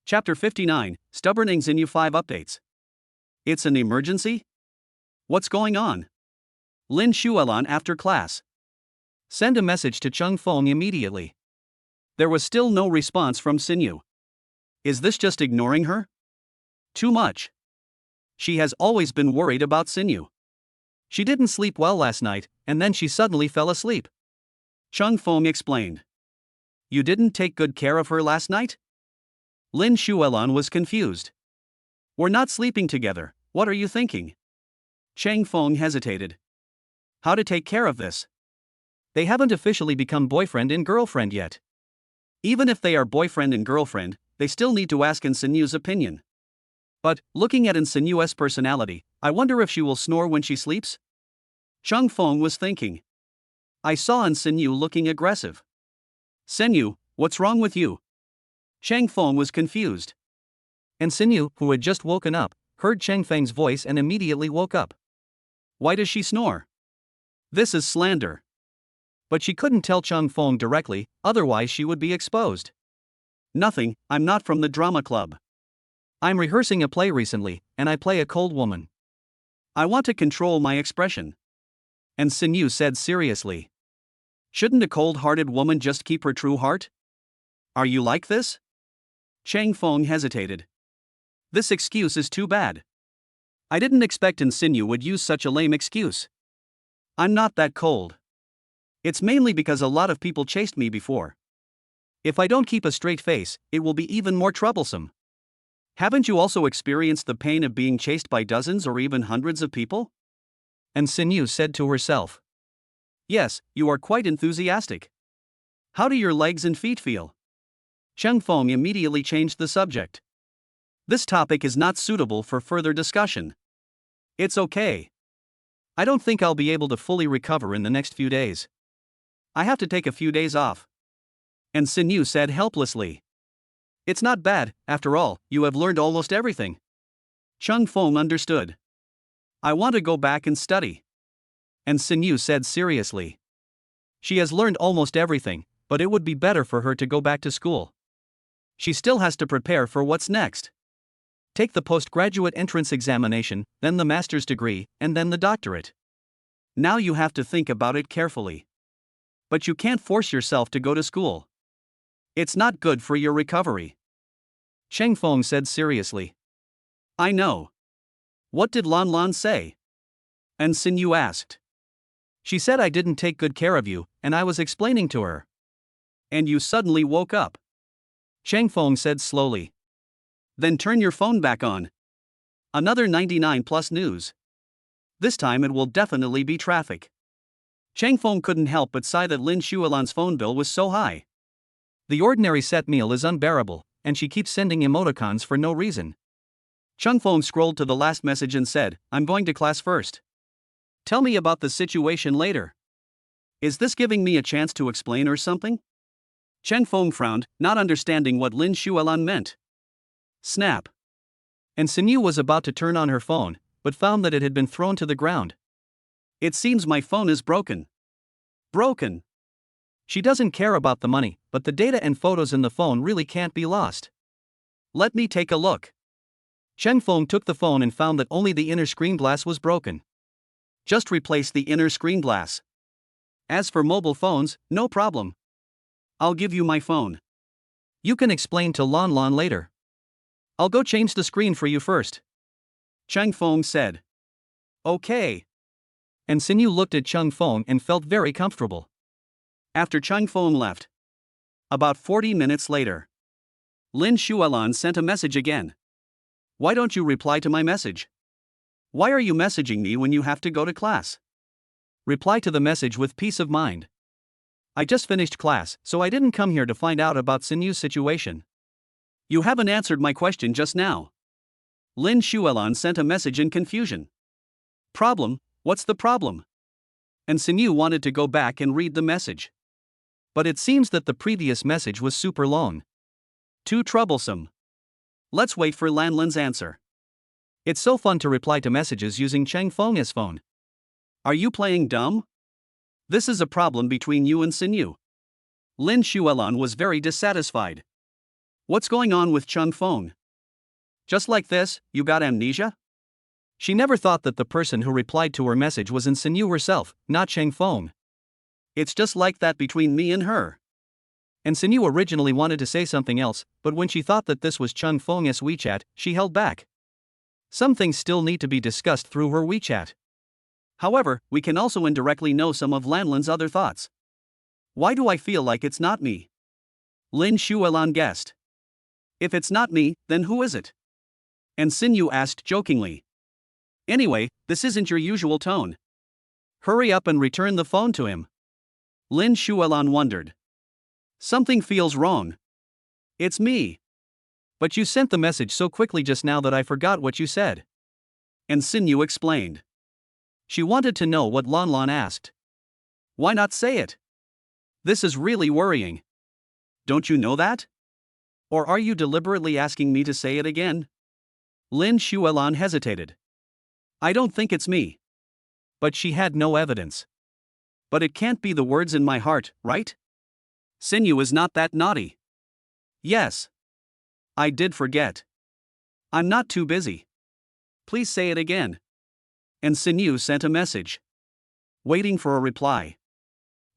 Chapter 59, Stubborn Sinew 5 Updates. It's an emergency? What's going on? Lin Xuelan after class. Send a message to Cheng Feng immediately. There was still no response from Sinew. Is this just ignoring her? Too much. She has always been worried about Sinew. She didn't sleep well last night, and then she suddenly fell asleep. Cheng Feng explained. You didn't take good care of her last night? Lin Xuelan was confused. We're not sleeping together, what are you thinking? Cheng Feng hesitated. How to take care of this? They haven't officially become boyfriend and girlfriend yet. Even if they are boyfriend and girlfriend, they still need to ask Sinew's opinion. But, looking at Sinew's personality, I wonder if she will snore when she sleeps? Cheng Feng was thinking. I saw Sinew looking aggressive. Sinew, what's wrong with you? Cheng Feng was confused. And Sinew, who had just woken up, heard Cheng Feng's voice and immediately woke up. Why does she snore? This is slander. But she couldn't tell Cheng Feng directly, otherwise she would be exposed. Nothing, I'm not from the drama club. I'm rehearsing a play recently, and I play a cold woman. I want to control my expression. And Sinyu said seriously. Shouldn't a cold-hearted woman just keep her true heart? Are you like this? Chang Feng hesitated. This excuse is too bad. I didn't expect Sinyu would use such a lame excuse. I'm not that cold. It's mainly because a lot of people chased me before. If I don't keep a straight face, it will be even more troublesome. Haven't you also experienced the pain of being chased by dozens or even hundreds of people? And Sinyu said to herself. Yes, you are quite enthusiastic. How do your legs and feet feel? Chang Feng immediately changed the subject. This topic is not suitable for further discussion. It's okay. I don't think I'll be able to fully recover in the next few days. I have to take a few days off. And Sinyu said helplessly. It's not bad, after all, you have learned almost everything. Chang Feng understood. I want to go back and study. And Sinyu said seriously. She has learned almost everything, but it would be better for her to go back to school. She still has to prepare for what's next. Take the postgraduate entrance examination, then the master's degree, and then the doctorate. Now you have to think about it carefully. But you can't force yourself to go to school. It's not good for your recovery. Chang Feng said seriously. I know. What did Lan Lan say? And Sinyu asked. She said I didn't take good care of you, and I was explaining to her. And you suddenly woke up. Chang Feng said slowly. Then turn your phone back on. Another 99 plus news. This time it will definitely be traffic. Chang Feng couldn't help but sigh that Lin Shualan's phone bill was so high. The ordinary set meal is unbearable, and she keeps sending emoticons for no reason. Chang Feng scrolled to the last message and said, I'm going to class first. Tell me about the situation later. Is this giving me a chance to explain or something? Chang Feng frowned, not understanding what Lin Shualan meant. Snap. And Sinyu was about to turn on her phone, but found that it had been thrown to the ground. It seems my phone is broken. Broken. She doesn't care about the money, but the data and photos in the phone really can't be lost. Let me take a look. Chang Feng took the phone and found that only the inner screen glass was broken. Just replace the inner screen glass. As for mobile phones, no problem. I'll give you my phone. You can explain to Lan Lan later. I'll go change the screen for you first. Chang Feng said. Okay. And Sinyu looked at Chang Feng and felt very comfortable. After Chang Feng left. About 40 minutes later. Lin Shualan sent a message again. Why don't you reply to my message? Why are you messaging me when you have to go to class? Reply to the message with peace of mind. I just finished class, so I didn't come here to find out about Sinyu's situation. You haven't answered my question just now. Lin Shualan sent a message in confusion. Problem? What's the problem? And Sinyu wanted to go back and read the message. But it seems that the previous message was super long. Too troublesome. Let's wait for Lan Lan's answer. It's so fun to reply to messages using Chang Feng's phone. Are you playing dumb? This is a problem between you and Sinyu. Lin Shualan was very dissatisfied. What's going on with Chang Feng? Just like this, you got amnesia? She never thought that the person who replied to her message was Sinyu herself, not Chang Feng. It's just like that between me and her. And Sinyu originally wanted to say something else, but when she thought that this was Chang Feng's WeChat, she held back. Some things still need to be discussed through her WeChat. However, we can also indirectly know some of Lan Lan's other thoughts. Why do I feel like it's not me? Lin Shualan guessed. If it's not me, then who is it? And Sinyu asked jokingly. Anyway, this isn't your usual tone. Hurry up and return the phone to him. Lin Shualan wondered. Something feels wrong. It's me. But you sent the message so quickly just now that I forgot what you said. And Sinyu explained. She wanted to know what Lan Lan asked. Why not say it? This is really worrying. Don't you know that? Or are you deliberately asking me to say it again? Lin Shualan hesitated. I don't think it's me. But she had no evidence. But it can't be the words in my heart, right? Sinyu is not that naughty. Yes. I did forget. I'm not too busy. Please say it again. and Sinyu sent a message, waiting for a reply.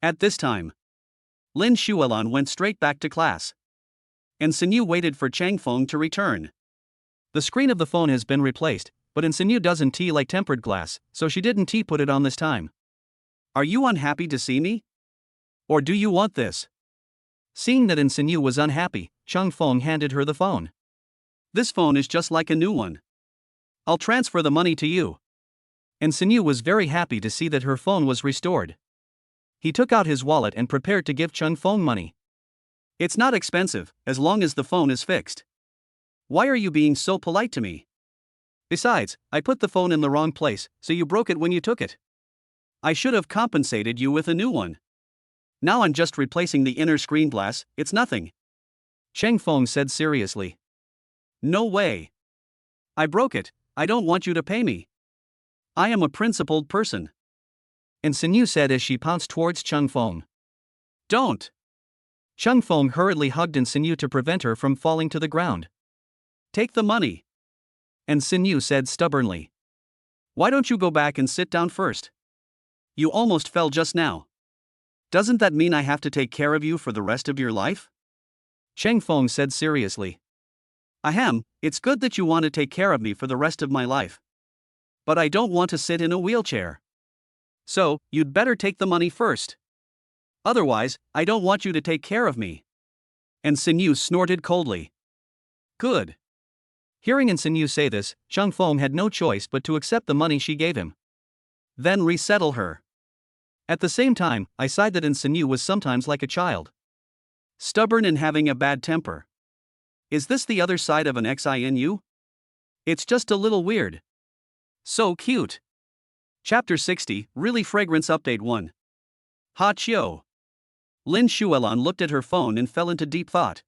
At this time, Lin Shuelan went straight back to class, and Sinyu waited for Chang Feng to return. The screen of the phone has been replaced, but Sinyu doesn't like tempered glass, so she didn't put it on this time. Are you unhappy to see me? Or do you want this? Seeing that Sinyu was unhappy, Chang Feng handed her the phone. This phone is just like a new one. I'll transfer the money to you. And Sinyu was very happy to see that her phone was restored. He took out his wallet and prepared to give Chang Feng money. It's not expensive, as long as the phone is fixed. Why are you being so polite to me? Besides, I put the phone in the wrong place, so you broke it when you took it. I should have compensated you with a new one. Now I'm just replacing the inner screen glass, it's nothing. Chang Feng said seriously. No way. I broke it, I don't want you to pay me. I am a principled person. And Sinyu said as she pounced towards Chang Feng. Don't. Chang Feng hurriedly hugged Sinyu to prevent her from falling to the ground. Take the money. And Sinyu said stubbornly. Why don't you go back and sit down first? You almost fell just now. Doesn't that mean I have to take care of you for the rest of your life? Chang Feng said seriously. Ahem, it's good that you want to take care of me for the rest of my life. But I don't want to sit in a wheelchair. So, you'd better take the money first. Otherwise, I don't want you to take care of me. And Sinyu snorted coldly. Good. Hearing Sinyu say this, Chang Feng had no choice but to accept the money she gave him. Then resettle her. At the same time, I sighed that Sinyu was sometimes like a child. Stubborn and having a bad temper. Is this the other side of an XINU? It's just a little weird. So cute. Chapter 60, Really Fragrance Update 1. Ha Chio. Lin Shuelan looked at her phone and fell into deep thought.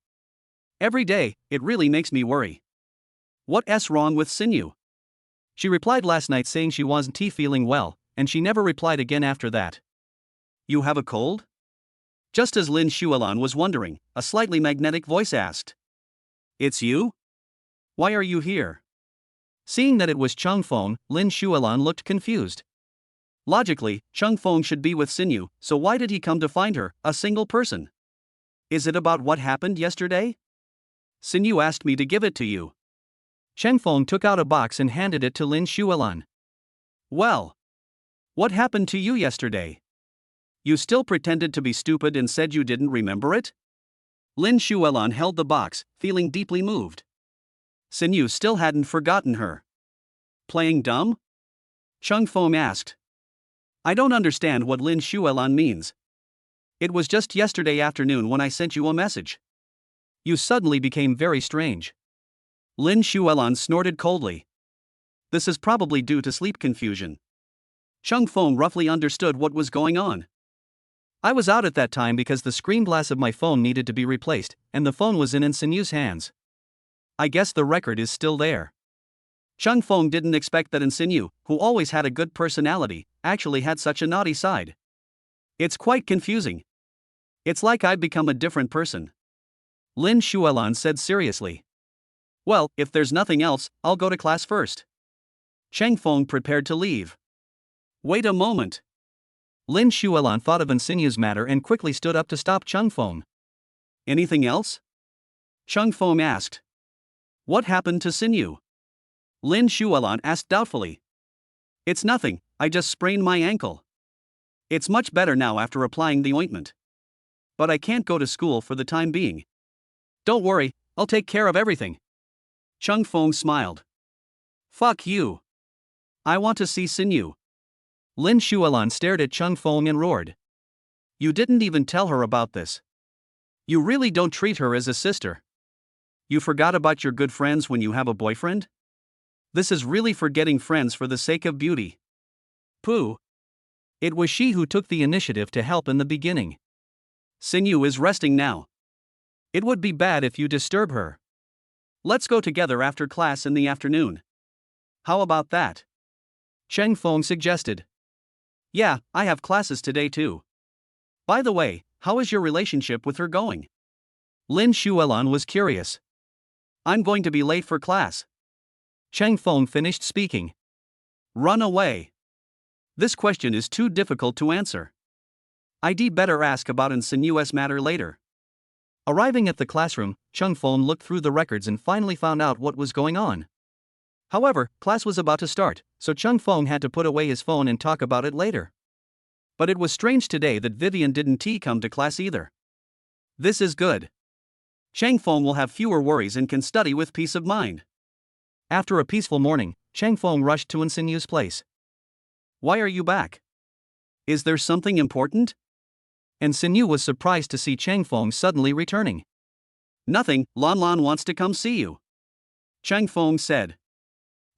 Every day, it really makes me worry. What's wrong with Sinyu? She replied last night saying she wasn't feeling well, and she never replied again after that. You have a cold? Just as Lin Shuelan was wondering, a slightly magnetic voice asked. It's you? Why are you here? Seeing that it was Chang Feng, Lin Shuelan looked confused. Logically, Chang Feng should be with Sinyu, so why did he come to find her, a single person? Is it about what happened yesterday? Sinyu asked me to give it to you. Chang Feng took out a box and handed it to Lin Shuelan. Well, what happened to you yesterday? You still pretended to be stupid and said you didn't remember it? Lin Shuelan held the box, feeling deeply moved. Sinyu still hadn't forgotten her. Playing dumb? Chang Feng asked. I don't understand what Lin Shuelan means. It was just yesterday afternoon when I sent you a message. You suddenly became very strange. Lin Shuelan snorted coldly. This is probably due to sleep confusion. Chang Feng roughly understood what was going on. I was out at that time because the screen glass of my phone needed to be replaced, and the phone was in Sinyu's hands. I guess the record is still there. Chang Feng didn't expect that Sinyu, who always had a good personality, actually had such a naughty side. It's quite confusing. It's like I've become a different person. Lin Shuelan said seriously. Well, if there's nothing else, I'll go to class first. Chang Feng prepared to leave. Wait a moment. Lin Shuelan thought of Sinyu's matter and quickly stood up to stop Chang Feng. Anything else? Chang Feng asked. What happened to Sinyu? Lin Shuelan asked doubtfully. It's nothing, I just sprained my ankle. It's much better now after applying the ointment. But I can't go to school for the time being. Don't worry, I'll take care of everything. Chang Feng smiled. Fuck you. I want to see Sinyu. Lin Shuelan stared at Chang Feng and roared. You didn't even tell her about this. You really don't treat her as a sister. You forgot about your good friends when you have a boyfriend? This is really forgetting friends for the sake of beauty. Pooh. It was she who took the initiative to help in the beginning. Sinyu is resting now. It would be bad if you disturb her. Let's go together after class in the afternoon. How about that? Chang Feng suggested. Yeah, I have classes today too. By the way, how is your relationship with her going? Lin Shuelan was curious. I'm going to be late for class. Chang Feng finished speaking. Run away. This question is too difficult to answer. I'd better ask about insinuous matter later. Arriving at the classroom, Chung Fong looked through the records and finally found out what was going on. However, class was about to start, so Chung Fong had to put away his phone and talk about it later. But it was strange today that Vivian didn't come to class either. This is good. Chang Fong will have fewer worries and can study with peace of mind. After a peaceful morning, Chang Fong rushed to Insinu's place. Why are you back? Is there something important? Insinu was surprised to see Chang Fong suddenly returning. Nothing, Lan Lan wants to come see you, Chang Fong said.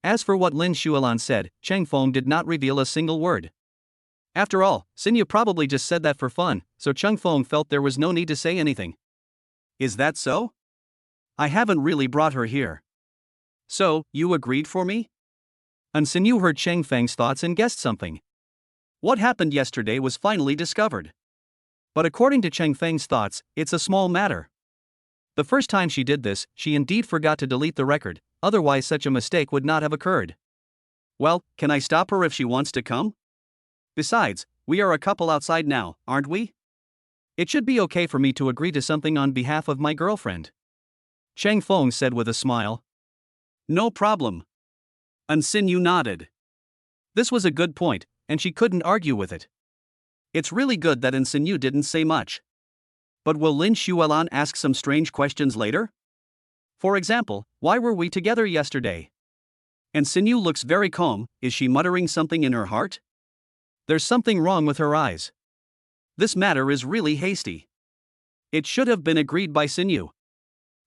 As for what Lin Shualan said, Chang Fong did not reveal a single word. After all, Sinu probably just said that for fun, so Chang Fong felt there was no need to say anything. Is that so? I haven't really brought her here. So, you agreed for me? Insinu heard Chang Feng's thoughts and guessed something. What happened yesterday was finally discovered. But according to Chang Feng's thoughts, it's a small matter. The first time she did this, she indeed forgot to delete the record, otherwise such a mistake would not have occurred. Well, can I stop her if she wants to come? Besides, we are a couple outside now, aren't we? It should be okay for me to agree to something on behalf of my girlfriend, Chang Fong said with a smile. No problem. Insinu nodded. This was a good point, and she couldn't argue with it. It's really good that Insinu didn't say much. But will Lin Shualan ask some strange questions later? For example, why were we together yesterday? Insinu looks very calm, is she muttering something in her heart? There's something wrong with her eyes. This matter is really hasty. It should have been agreed by Sinu.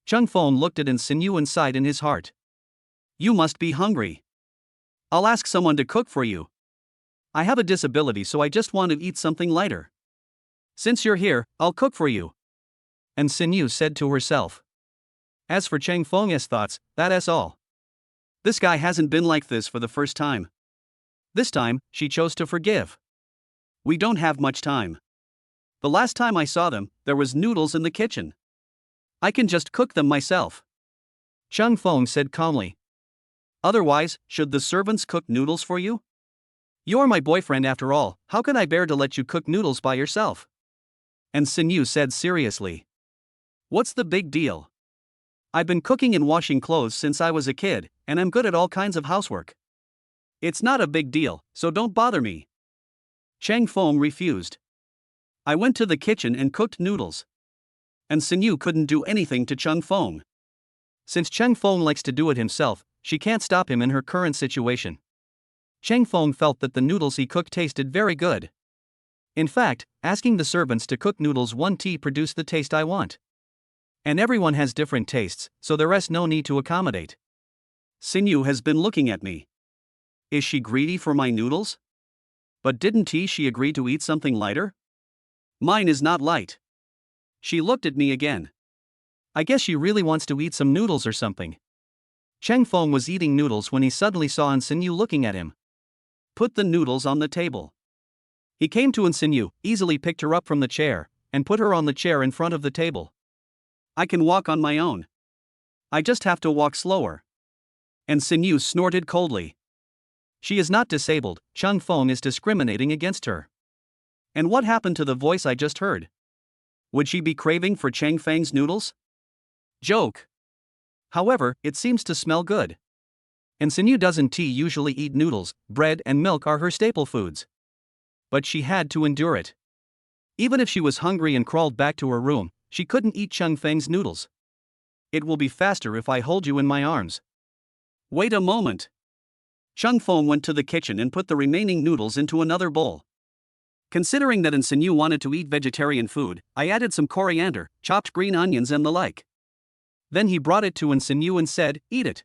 Chung Fong looked at Insinu and sighed in his heart. You must be hungry. I'll ask someone to cook for you. I have a disability, so I just want to eat something lighter. Since you're here, I'll cook for you, Insinu said to herself. As for Chang Feng's thoughts, that's all. This guy hasn't been like this for the first time. This time, she chose to forgive. We don't have much time. The last time I saw them, there was noodles in the kitchen. I can just cook them myself, Chung Feng said calmly. Otherwise, should the servants cook noodles for you? You're my boyfriend after all, how can I bear to let you cook noodles by yourself? Insinu said seriously. What's the big deal? I've been cooking and washing clothes since I was a kid, and I'm good at all kinds of housework. It's not a big deal, so don't bother me. Chang Feng refused. I went to the kitchen and cooked noodles. Insinu couldn't do anything to Chang Feng. Since Chang Feng likes to do it himself, she can't stop him in her current situation. Chang Feng felt that the noodles he cooked tasted very good. In fact, asking the servants to cook noodles one tea produced the taste I want. And everyone has different tastes, so there is no need to accommodate. Sinu has been looking at me. Is she greedy for my noodles? But didn't she agree to eat something lighter? Mine is not light. She looked at me again. I guess she really wants to eat some noodles or something. Chang Feng was eating noodles when he suddenly saw Insinu looking at him. Put the noodles on the table. He came to Insinu, easily picked her up from the chair, and put her on the chair in front of the table. I can walk on my own. I just have to walk slower. Insinu snorted coldly. She is not disabled, Chang Feng is discriminating against her. And what happened to the voice I just heard? Would she be craving for Chang Feng's noodles? Joke. However, it seems to smell good. Insinu doesn't usually eat noodles, bread and milk are her staple foods. But she had to endure it. Even if she was hungry and crawled back to her room, she couldn't eat Chang Feng's noodles. It will be faster if I hold you in my arms. Wait a moment. Chang Feng went to the kitchen and put the remaining noodles into another bowl. Considering that Insinu wanted to eat vegetarian food, I added some coriander, chopped green onions and the like. Then he brought it to Insinu and said, eat it.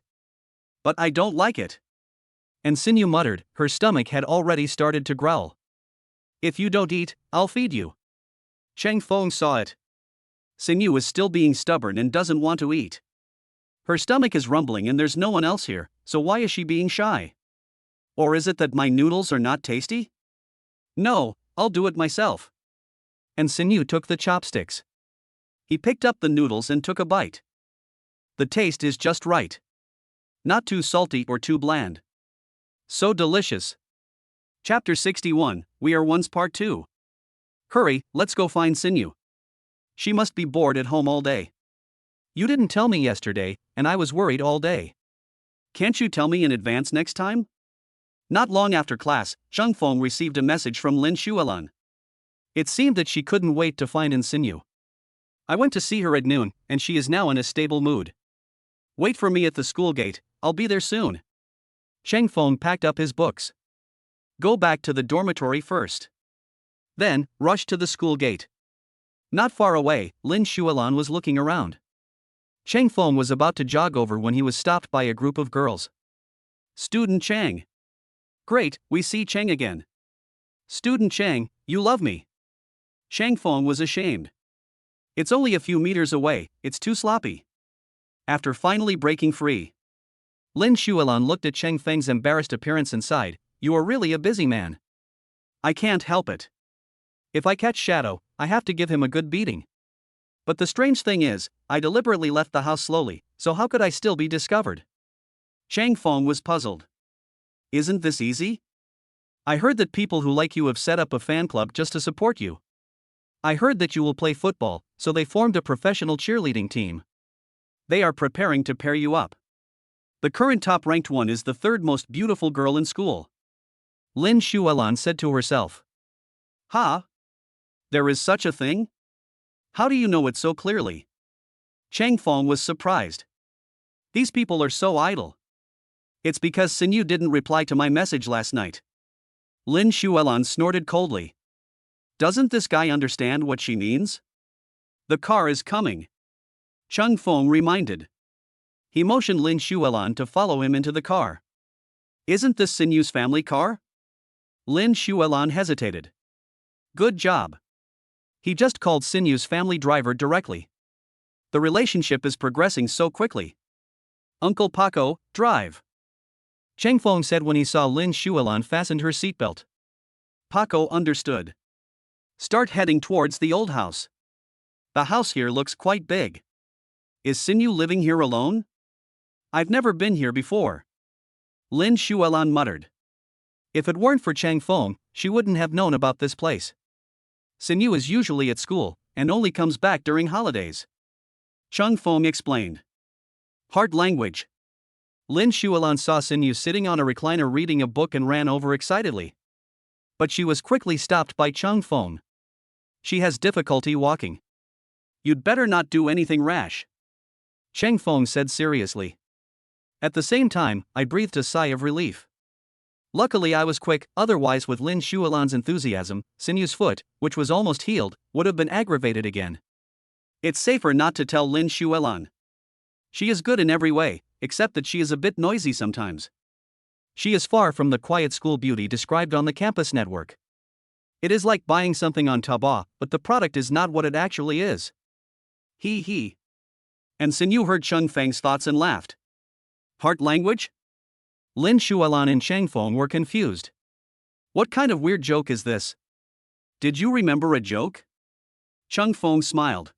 But I don't like it. Insinu muttered, her stomach had already started to growl. If you don't eat, I'll feed you. Chang Feng saw it. Sinu is still being stubborn and doesn't want to eat. Her stomach is rumbling and there's no one else here, so why is she being shy? Or is it that my noodles are not tasty? No, I'll do it myself. And Sinu took the chopsticks. He picked up the noodles and took a bite. The taste is just right. Not too salty or too bland. So delicious. Chapter 61, We Are One's Part 2. Hurry, let's go find Sinew. She must be bored at home all day. You didn't tell me yesterday, and I was worried all day. Can't you tell me in advance next time? Not long after class, Zheng Feng received a message from Lin Xuelan. It seemed that she couldn't wait to find Sinew. I went to see her at noon, and she is now in a stable mood. Wait for me at the school gate, I'll be there soon. Zheng Feng packed up his books. Go back to the dormitory first. Then, rush to the school gate. Not far away, Lin Xuelan was looking around. Zheng Feng was about to jog over when he was stopped by a group of girls. Student Chang. Great, we see Chang again. Student Chang, you love me. Zheng Feng was ashamed. It's only a few meters away, it's too sloppy. After finally breaking free, Lin Xuelan looked at Cheng Feng's embarrassed appearance and sighed, "You are really a busy man." I can't help it. If I catch Shadow, I have to give him a good beating. But the strange thing is, I deliberately left the house slowly, so how could I still be discovered? Zheng Feng was puzzled. Isn't this easy? I heard that people who like you have set up a fan club just to support you. I heard that you will play football, so they formed a professional cheerleading team. They are preparing to pair you up. The current top-ranked one is the third most beautiful girl in school. Lin Xuelan said to herself. Ha! There is such a thing? How do you know it so clearly? Zheng Feng was surprised. These people are so idle. It's because Sinew didn't reply to my message last night. Lin Xuelan snorted coldly. Doesn't this guy understand what she means? The car is coming. Zheng Feng reminded. He motioned Lin Xuelan to follow him into the car. Isn't this Sinew's family car? Lin Xuelan hesitated. Good job. He just called Sinew's family driver directly. The relationship is progressing so quickly. Uncle Paco, drive. Zheng Feng said when he saw Lin Xuelan fastened her seatbelt. Paco understood. Start heading towards the old house. The house here looks quite big. Is Sinew living here alone? I've never been here before. Lin Xuelan muttered. If it weren't for Zheng Feng, she wouldn't have known about this place. Sinew is usually at school, and only comes back during holidays. Zheng Feng explained. Hard language. Lin Xuelan saw Sinew sitting on a recliner reading a book and ran over excitedly. But she was quickly stopped by Zheng Feng. She has difficulty walking. You'd better not do anything rash. Zheng Feng said seriously. At the same time, I breathed a sigh of relief. Luckily I was quick, otherwise with Lin Xuelan's enthusiasm, Sinew's foot, which was almost healed, would have been aggravated again. It's safer not to tell Lin Xuelan. She is good in every way, except that she is a bit noisy sometimes. She is far from the quiet school beauty described on the campus network. It is like buying something on Taobao, but the product is not what it actually is. He. And Sinew heard Zheng Feng's thoughts and laughed. Heart language? Lin Xuelan and Zheng Feng were confused. What kind of weird joke is this? Did you remember a joke? Zheng Feng smiled.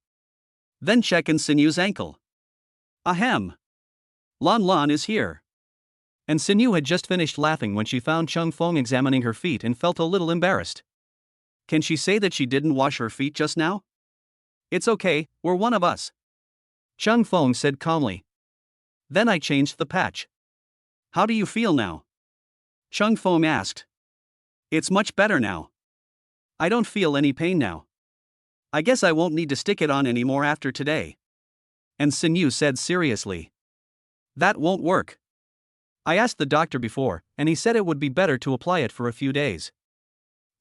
Then check in Sinew's ankle. Ahem. Lan is here. And Sinew had just finished laughing when she found Zheng Feng examining her feet and felt a little embarrassed. Can she say that she didn't wash her feet just now? It's okay, we're one of us. Zheng Feng said calmly. Then I changed the patch. How do you feel now? Zheng Feng asked. It's much better now. I don't feel any pain now. I guess I won't need to stick it on anymore after today. And Sinew said seriously. That won't work. I asked the doctor before, and he said it would be better to apply it for a few days.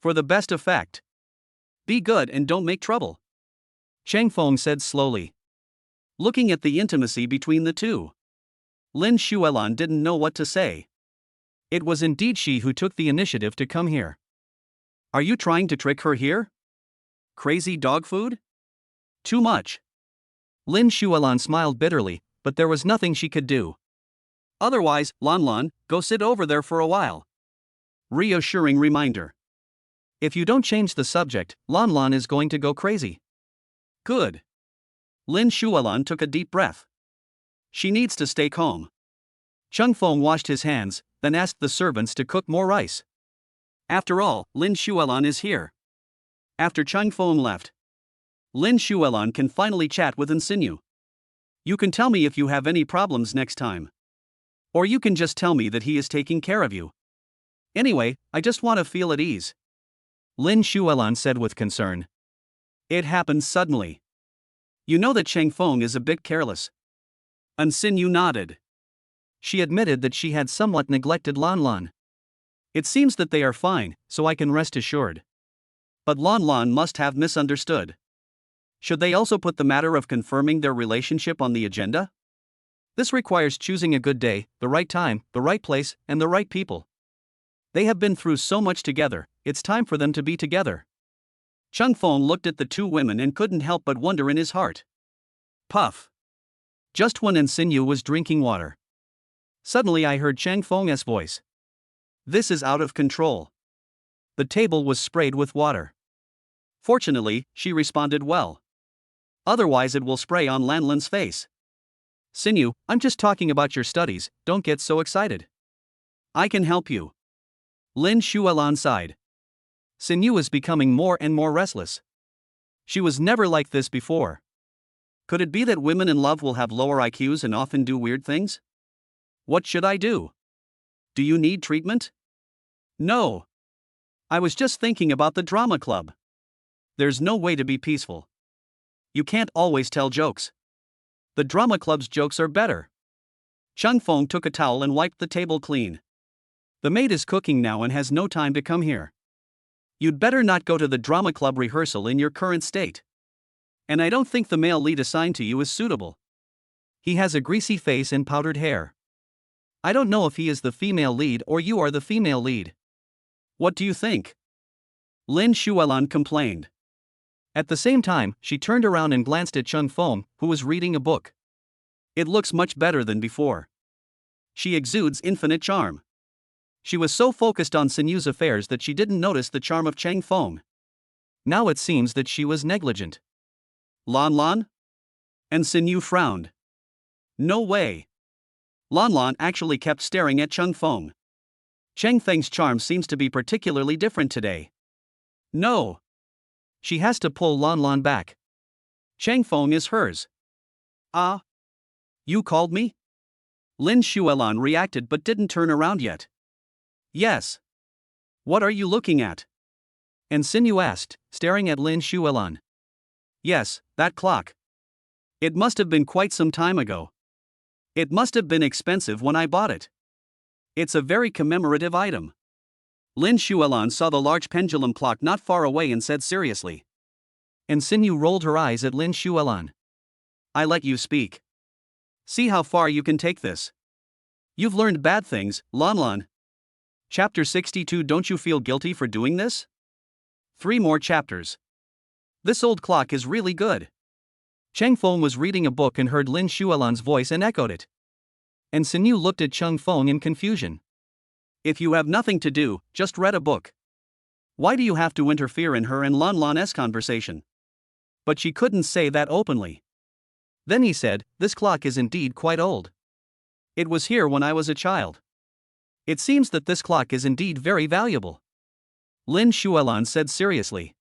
For the best effect. Be good and don't make trouble. Zheng Feng said slowly. Looking at the intimacy between the two, Lin Xuelan didn't know what to say. It was indeed she who took the initiative to come here. Are you trying to trick her here? Crazy dog food? Too much. Lin Xuelan smiled bitterly, but there was nothing she could do. Otherwise, Lan, go sit over there for a while. Reassuring reminder. If you don't change the subject, Lan is going to go crazy. Good. Lin Xuelan took a deep breath. She needs to stay calm. Zheng Feng washed his hands, then asked the servants to cook more rice. After all, Lin Xuelan is here. After Chang Feng left, Lin Xuelan can finally chat with Insinu. You can tell me if you have any problems next time. Or you can just tell me that he is taking care of you. Anyway, I just want to feel at ease. Lin Xuelan said with concern. It happened suddenly. You know that Chang Feng is a bit careless. Insinu nodded. She admitted that she had somewhat neglected Lan Lan. It seems that they are fine, so I can rest assured. But Lan Lan must have misunderstood. Should they also put the matter of confirming their relationship on the agenda? This requires choosing a good day, the right time, the right place, and the right people. They have been through so much together, it's time for them to be together. Chang Feng looked at the two women and couldn't help but wonder in his heart. Puff. Just when Insinu was drinking water, suddenly I heard Chang Feng's voice. This is out of control. The table was sprayed with water. Fortunately, she responded well. Otherwise it will spray on Lanlan's face. Sinu, I'm just talking about your studies, don't get so excited. I can help you. Lin Xuelan sighed. Sinu is becoming more and more restless. She was never like this before. Could it be that women in love will have lower IQs and often do weird things? What should I do? Do you need treatment? No. I was just thinking about the drama club. There's no way to be peaceful. You can't always tell jokes. The drama club's jokes are better. Chang Feng took a towel and wiped the table clean. The maid is cooking now and has no time to come here. You'd better not go to the drama club rehearsal in your current state. And I don't think the male lead assigned to you is suitable. He has a greasy face and powdered hair. I don't know if he is the female lead or you are the female lead. What do you think? Lin Xuelan complained. At the same time, she turned around and glanced at Chang Feng, who was reading a book. It looks much better than before. She exudes infinite charm. She was so focused on Sinu's affairs that she didn't notice the charm of Chang Feng. Now it seems that she was negligent. Lan Lan? And Sinu frowned. No way. Lan Lan actually kept staring at Chang Feng. Chang Feng's charm seems to be particularly different today. No. She has to pull Lan Lan back. Chang Feng is hers. Ah? You called me? Lin Xuelan reacted but didn't turn around yet. Yes. What are you looking at? And Sinu asked, staring at Lin Xuelan. Yes, that clock. It must have been quite some time ago. It must have been expensive when I bought it. It's a very commemorative item. Lin Xuelan saw the large pendulum clock not far away and said seriously. And Sinu rolled her eyes at Lin Xuelan. I let you speak. See how far you can take this. You've learned bad things, Lan Lan. Chapter 62. Don't you feel guilty for doing this? 3 more chapters. This old clock is really good. Chang Feng was reading a book and heard Lin Xuelan's voice and echoed it. And Sinu looked at Chang Feng in confusion. If you have nothing to do, just read a book. Why do you have to interfere in her and Lan Lan's conversation? But she couldn't say that openly. Then he said, this clock is indeed quite old. It was here when I was a child. It seems that this clock is indeed very valuable. Lin Xuelan said seriously.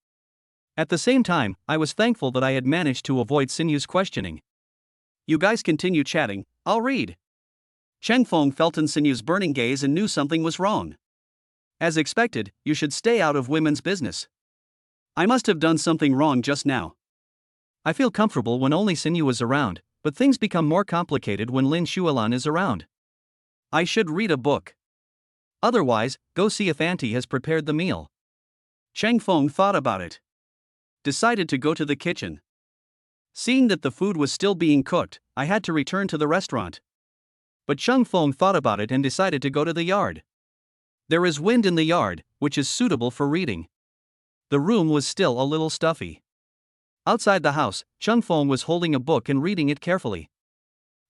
At the same time, I was thankful that I had managed to avoid Sinu's questioning. You guys continue chatting, I'll read. Chang Feng felt in Sinu's burning gaze and knew something was wrong. As expected, you should stay out of women's business. I must have done something wrong just now. I feel comfortable when only Sinu is around, but things become more complicated when Lin Xuelan is around. I should read a book. Otherwise, go see if Auntie has prepared the meal. Chang Feng thought about it. Decided to go to the kitchen. Seeing that the food was still being cooked, I had to return to the restaurant. But Chang Feng thought about it and decided to go to the yard. There is wind in the yard, which is suitable for reading. The room was still a little stuffy. Outside the house, Chang Feng was holding a book and reading it carefully.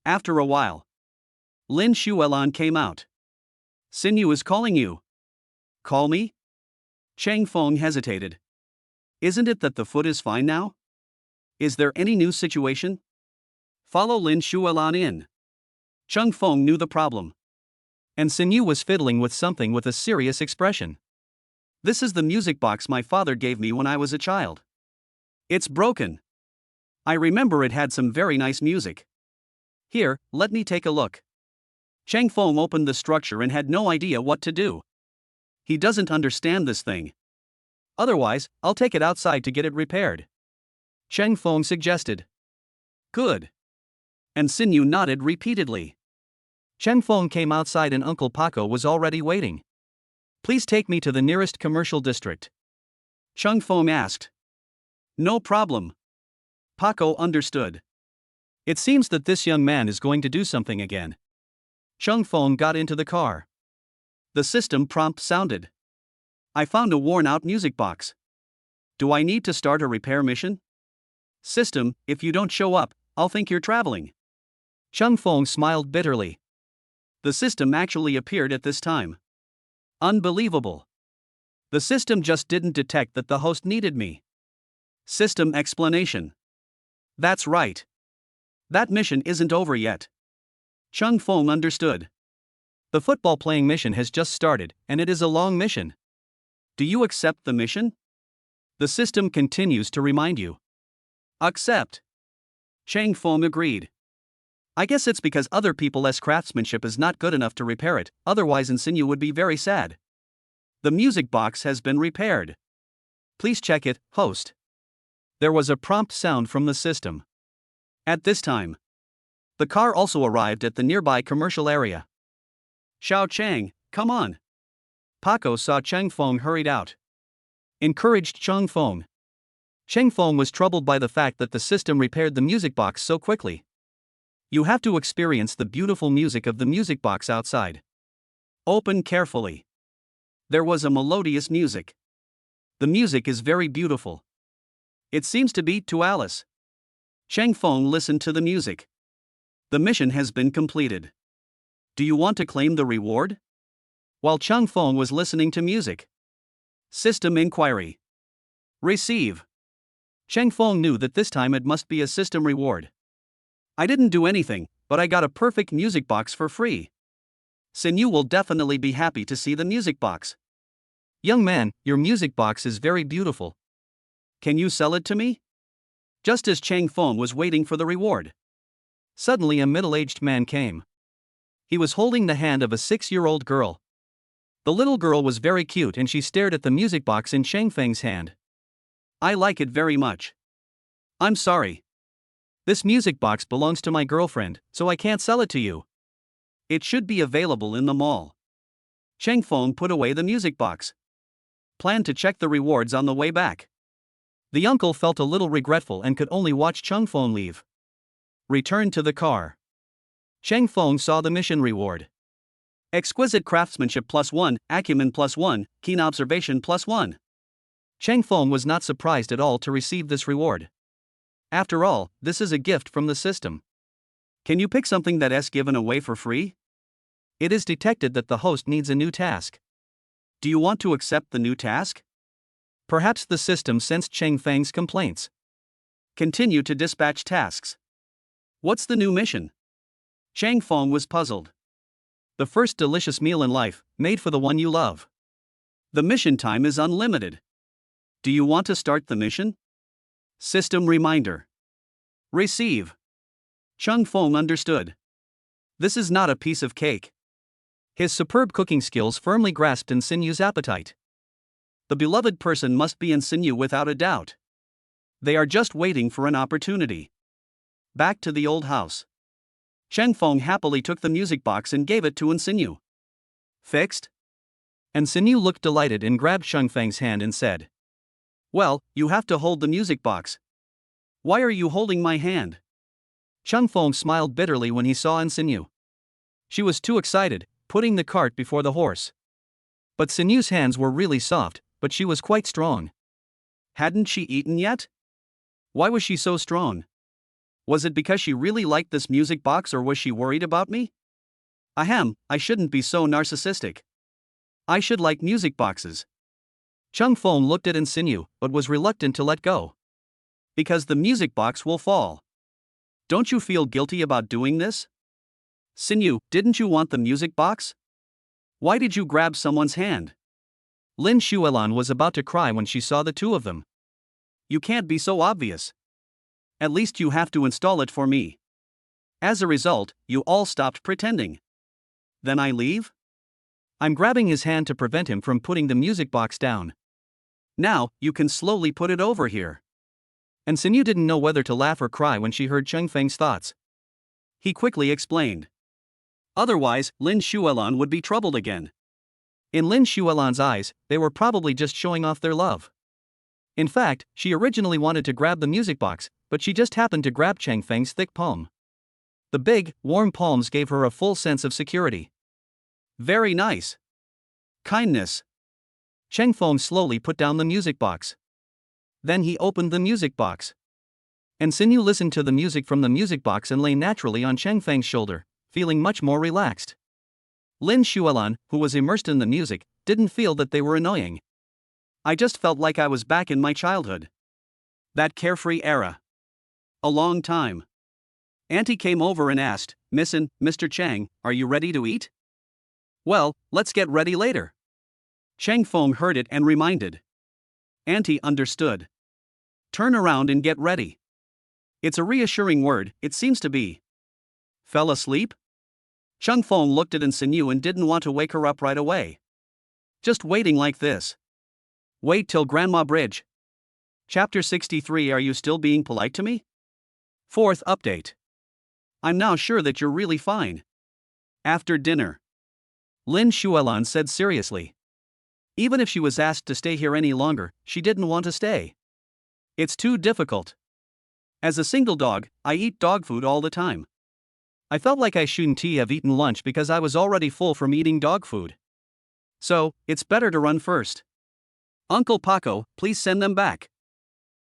After a while, Lin Xuelan came out. Sinu is calling you. Call me? Chang Feng hesitated. Isn't it that the foot is fine now? Is there any new situation? Follow Lin Xuelan in. Chang Feng knew the problem. and Sinyu was fiddling with something with a serious expression. This is the music box my father gave me when I was a child. It's broken. I remember it had some very nice music. Here, let me take a look. Chang Feng opened the structure and had no idea what to do. He doesn't understand this thing. Otherwise, I'll take it outside to get it repaired, Chang Feng suggested. Good. And Sinyu nodded repeatedly. Chang Feng came outside and Uncle Paco was already waiting. Please take me to the nearest commercial district, Chang Feng asked. No problem. Paco understood. It seems that this young man is going to do something again. Chang Feng got into the car. The system prompt sounded. I found a worn-out music box. Do I need to start a repair mission? System, if you don't show up, I'll think you're traveling. Chang Feng smiled bitterly. The system actually appeared at this time. Unbelievable. The system just didn't detect that the host needed me. System explanation. That's right. That mission isn't over yet. Chang Feng understood. The football playing mission has just started, and it is a long mission. Do you accept the mission? The system continues to remind you. Accept. Chang Feng agreed. I guess it's because other people's craftsmanship is not good enough to repair it, otherwise Sinyu would be very sad. The music box has been repaired. Please check it, host. There was a prompt sound from the system. At this time, the car also arrived at the nearby commercial area. Xiao Chang, come on. Paco saw Chang Feng hurried out. Encouraged Chang Feng. Chang Feng was troubled by the fact that the system repaired the music box so quickly. You have to experience the beautiful music of the music box outside. Open carefully. There was a melodious music. The music is very beautiful. It seems to be to Alice. Chang Feng listened to the music. The mission has been completed. Do you want to claim the reward? While Chang Feng was listening to music. System inquiry. Receive. Chang Feng knew that this time it must be a system reward. I didn't do anything, but I got a perfect music box for free. Sinyu will definitely be happy to see the music box. Young man, your music box is very beautiful. Can you sell it to me? Just as Chang Feng was waiting for the reward, suddenly a middle-aged man came. He was holding the hand of a 6-year-old girl. The little girl was very cute and she stared at the music box in Chang Feng's hand. I like it very much. I'm sorry. This music box belongs to my girlfriend, so I can't sell it to you. It should be available in the mall. Chang Feng put away the music box. Planned to check the rewards on the way back. The uncle felt a little regretful and could only watch Chang Feng leave. Return to the car. Chang Feng saw the mission reward. Exquisite craftsmanship +1, acumen +1, keen observation +1. Chang Feng was not surprised at all to receive this reward. After all, this is a gift from the system. Can you pick something that's given away for free? It is detected that the host needs a new task. Do you want to accept the new task? Perhaps the system sensed Chang Feng's complaints. Continue to dispatch tasks. What's the new mission? Chang Feng was puzzled. The first delicious meal in life, made for the one you love. The mission time is unlimited. Do you want to start the mission? System reminder. Receive. Chang Feng understood. This is not a piece of cake. His superb cooking skills firmly grasped in Sinyu's appetite. The beloved person must be in Sinyu without a doubt. They are just waiting for an opportunity. Back to the old house. Chang Feng happily took the music box and gave it to Sinyu. Fixed? And Sinyu looked delighted and grabbed Chang Feng's hand and said, Well, you have to hold the music box. Why are you holding my hand? Chang Feng smiled bitterly when he saw Sinyu. She was too excited, putting the cart before the horse. But Sinyu's hands were really soft, but she was quite strong. Hadn't she eaten yet? Why was she so strong? Was it because she really liked this music box or was she worried about me? Ahem, I shouldn't be so narcissistic. I should like music boxes. Chang Feng looked at Sinyu, but was reluctant to let go. Because the music box will fall. Don't you feel guilty about doing this? Sinyu, didn't you want the music box? Why did you grab someone's hand? Lin Shuelan was about to cry when she saw the two of them. You can't be so obvious. At least you have to install it for me. As a result, you all stopped pretending. Then I leave? I'm grabbing his hand to prevent him from putting the music box down. Now, you can slowly put it over here. And Sinyu didn't know whether to laugh or cry when she heard Cheng Feng's thoughts. He quickly explained. Otherwise, Lin Shuelan would be troubled again. In Lin Shuelan's eyes, they were probably just showing off their love. In fact, she originally wanted to grab the music box, but she just happened to grab Cheng Feng's thick palm. The big, warm palms gave her a full sense of security. Very nice. Kindness. Cheng Feng slowly put down the music box. Then he opened the music box. And Sinyu listened to the music from the music box and lay naturally on Cheng Feng's shoulder, feeling much more relaxed. Lin Shuelan, who was immersed in the music, didn't feel that they were annoying. I just felt like I was back in my childhood. That carefree era. A long time. Auntie came over and asked, Mr. Chang, are you ready to eat? Well, let's get ready later. Cheng Feng heard it and reminded. Auntie understood. Turn around and get ready. It's a reassuring word, it seems to be. Fell asleep? Cheng Feng looked at Sinyu and didn't want to wake her up right away. Just waiting like this. Wait till Grandma Bridge. Chapter 63. Are you still being polite to me? Fourth update. I'm now sure that you're really fine. After dinner. Lin Shuelan said seriously. Even if she was asked to stay here any longer, she didn't want to stay. It's too difficult. As a single dog, I eat dog food all the time. I felt like I shouldn't have eaten lunch because I was already full from eating dog food. So, it's better to run first. Uncle Paco, please send them back.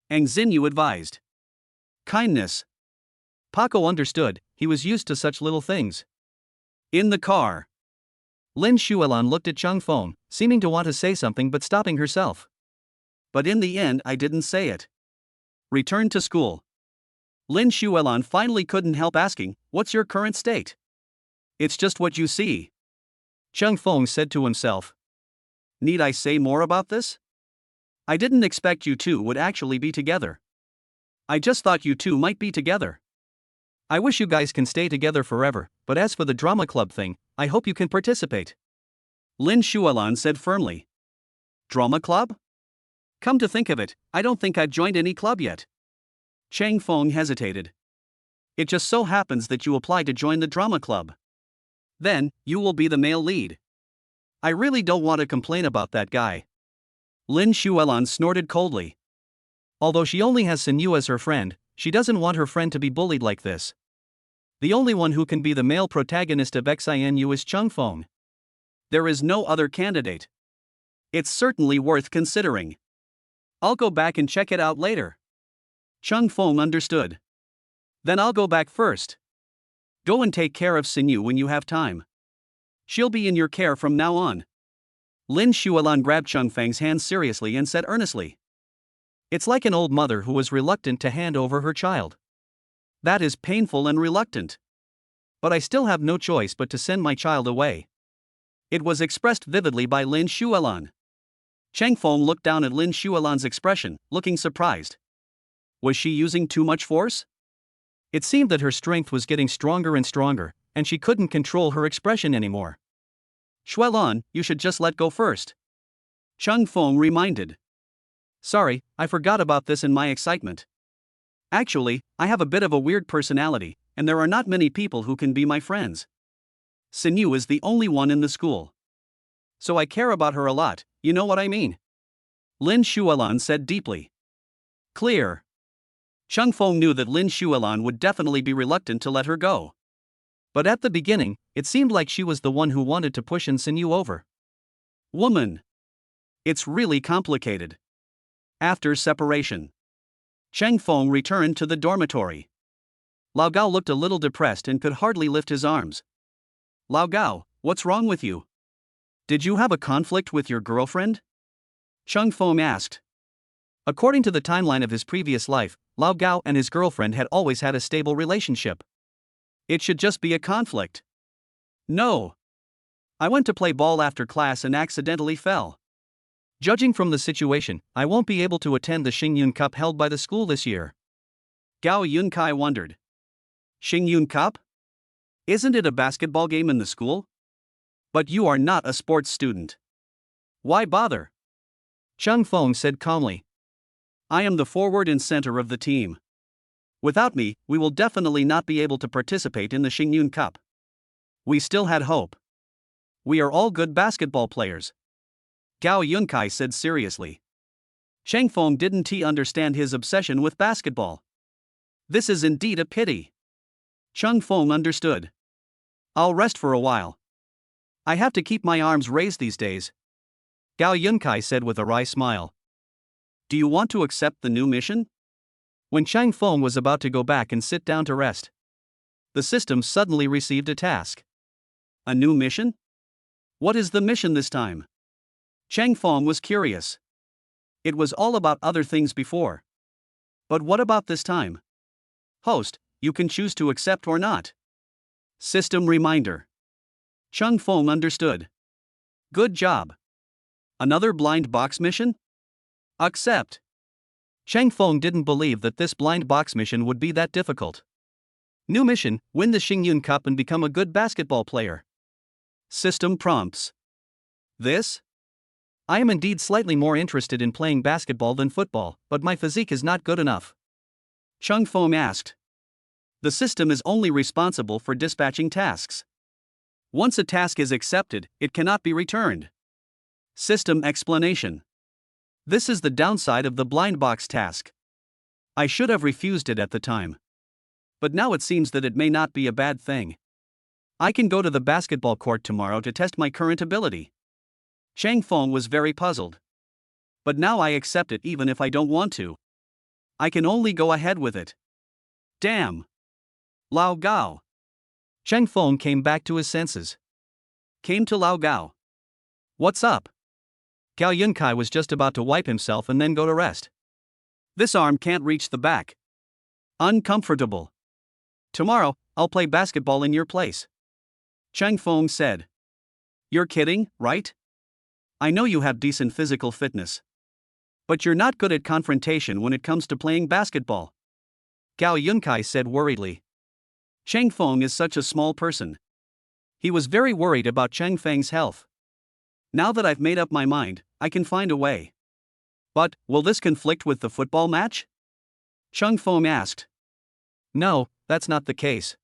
Ang Xinyu advised. Kindness. Paco understood, he was used to such little things. In the car. Lin Shuelan looked at Cheng Feng, seeming to want to say something but stopping herself. But in the end I didn't say it. Return to school. Lin Shuelan finally couldn't help asking, what's your current state? It's just what you see. Cheng Feng said to himself. Need I say more about this? I didn't expect you two would actually be together. I just thought you two might be together. I wish you guys can stay together forever, but as for the drama club thing, I hope you can participate. Lin Shuelan said firmly. Drama club? Come to think of it, I don't think I've joined any club yet. Cheng Feng hesitated. It just so happens that you apply to join the drama club. Then, you will be the male lead. I really don't want to complain about that guy. Lin Shuelan snorted coldly. Although she only has Sinyu as her friend, she doesn't want her friend to be bullied like this. The only one who can be the male protagonist of XINU is Cheng Feng. There is no other candidate. It's certainly worth considering. I'll go back and check it out later. Cheng Feng understood. Then I'll go back first. Go and take care of Sinyu when you have time. She'll be in your care from now on. Lin Shuelan grabbed Cheng Feng's hand seriously and said earnestly. It's like an old mother who was reluctant to hand over her child. That is painful and reluctant. But I still have no choice but to send my child away. It was expressed vividly by Lin Shuelan. Cheng Feng looked down at Lin Shuelan's expression, looking surprised. Was she using too much force? It seemed that her strength was getting stronger and stronger, and she couldn't control her expression anymore. Shuelan, you should just let go first. Cheng Feng reminded. Sorry, I forgot about this in my excitement. Actually, I have a bit of a weird personality, and there are not many people who can be my friends. Sinyu is the only one in the school. So I care about her a lot, you know what I mean? Lin Shuelan said deeply. Clear. Cheng Feng knew that Lin Shuelan would definitely be reluctant to let her go. But at the beginning, it seemed like she was the one who wanted to push Sinyu over. Woman. It's really complicated. After separation. Cheng Feng returned to the dormitory. Lao Gao looked a little depressed and could hardly lift his arms. Lao Gao, what's wrong with you? Did you have a conflict with your girlfriend? Cheng Feng asked. According to the timeline of his previous life, Lao Gao and his girlfriend had always had a stable relationship. It should just be a conflict. No. I went to play ball after class and accidentally fell. Judging from the situation, I won't be able to attend the Xingyun Cup held by the school this year. Gao Yunkai wondered. Xingyun Cup? Isn't it a basketball game in the school? But you are not a sports student. Why bother? Cheng Feng said calmly. I am the forward and center of the team. Without me, we will definitely not be able to participate in the Xingyun Cup. We still had hope. We are all good basketball players. Gao Yunkai said seriously. Cheng Feng didn't understand his obsession with basketball. This is indeed a pity. Cheng Feng understood. I'll rest for a while. I have to keep my arms raised these days. Gao Yunkai said with a wry smile. Do you want to accept the new mission? When Cheng Feng was about to go back and sit down to rest, the system suddenly received a task. A new mission? What is the mission this time? Cheng Feng was curious. It was all about other things before. But what about this time? Host, you can choose to accept or not. System reminder. Cheng Feng understood. Good job. Another blind box mission? Accept. Cheng Feng didn't believe that this blind box mission would be that difficult. New mission: win the Xingyun Cup and become a good basketball player. System prompts. This? I am indeed slightly more interested in playing basketball than football, but my physique is not good enough. Cheng Feng asked. The system is only responsible for dispatching tasks. Once a task is accepted, it cannot be returned. System explanation. This is the downside of the blind box task. I should have refused it at the time. But now it seems that it may not be a bad thing. I can go to the basketball court tomorrow to test my current ability. Cheng Feng was very puzzled. But now I accept it even if I don't want to. I can only go ahead with it. Damn. Lao Gao. Cheng Feng came back to his senses. Came to Lao Gao. What's up? Gao Yunkai was just about to wipe himself and then go to rest. This arm can't reach the back. Uncomfortable. Tomorrow, I'll play basketball in your place. Cheng Feng said. You're kidding, right? I know you have decent physical fitness. But you're not good at confrontation when it comes to playing basketball. Gao Yunkai said worriedly. Cheng Feng is such a small person. He was very worried about Cheng Feng's health. Now that I've made up my mind, I can find a way. But, will this conflict with the football match? Cheng Feng asked. No, that's not the case.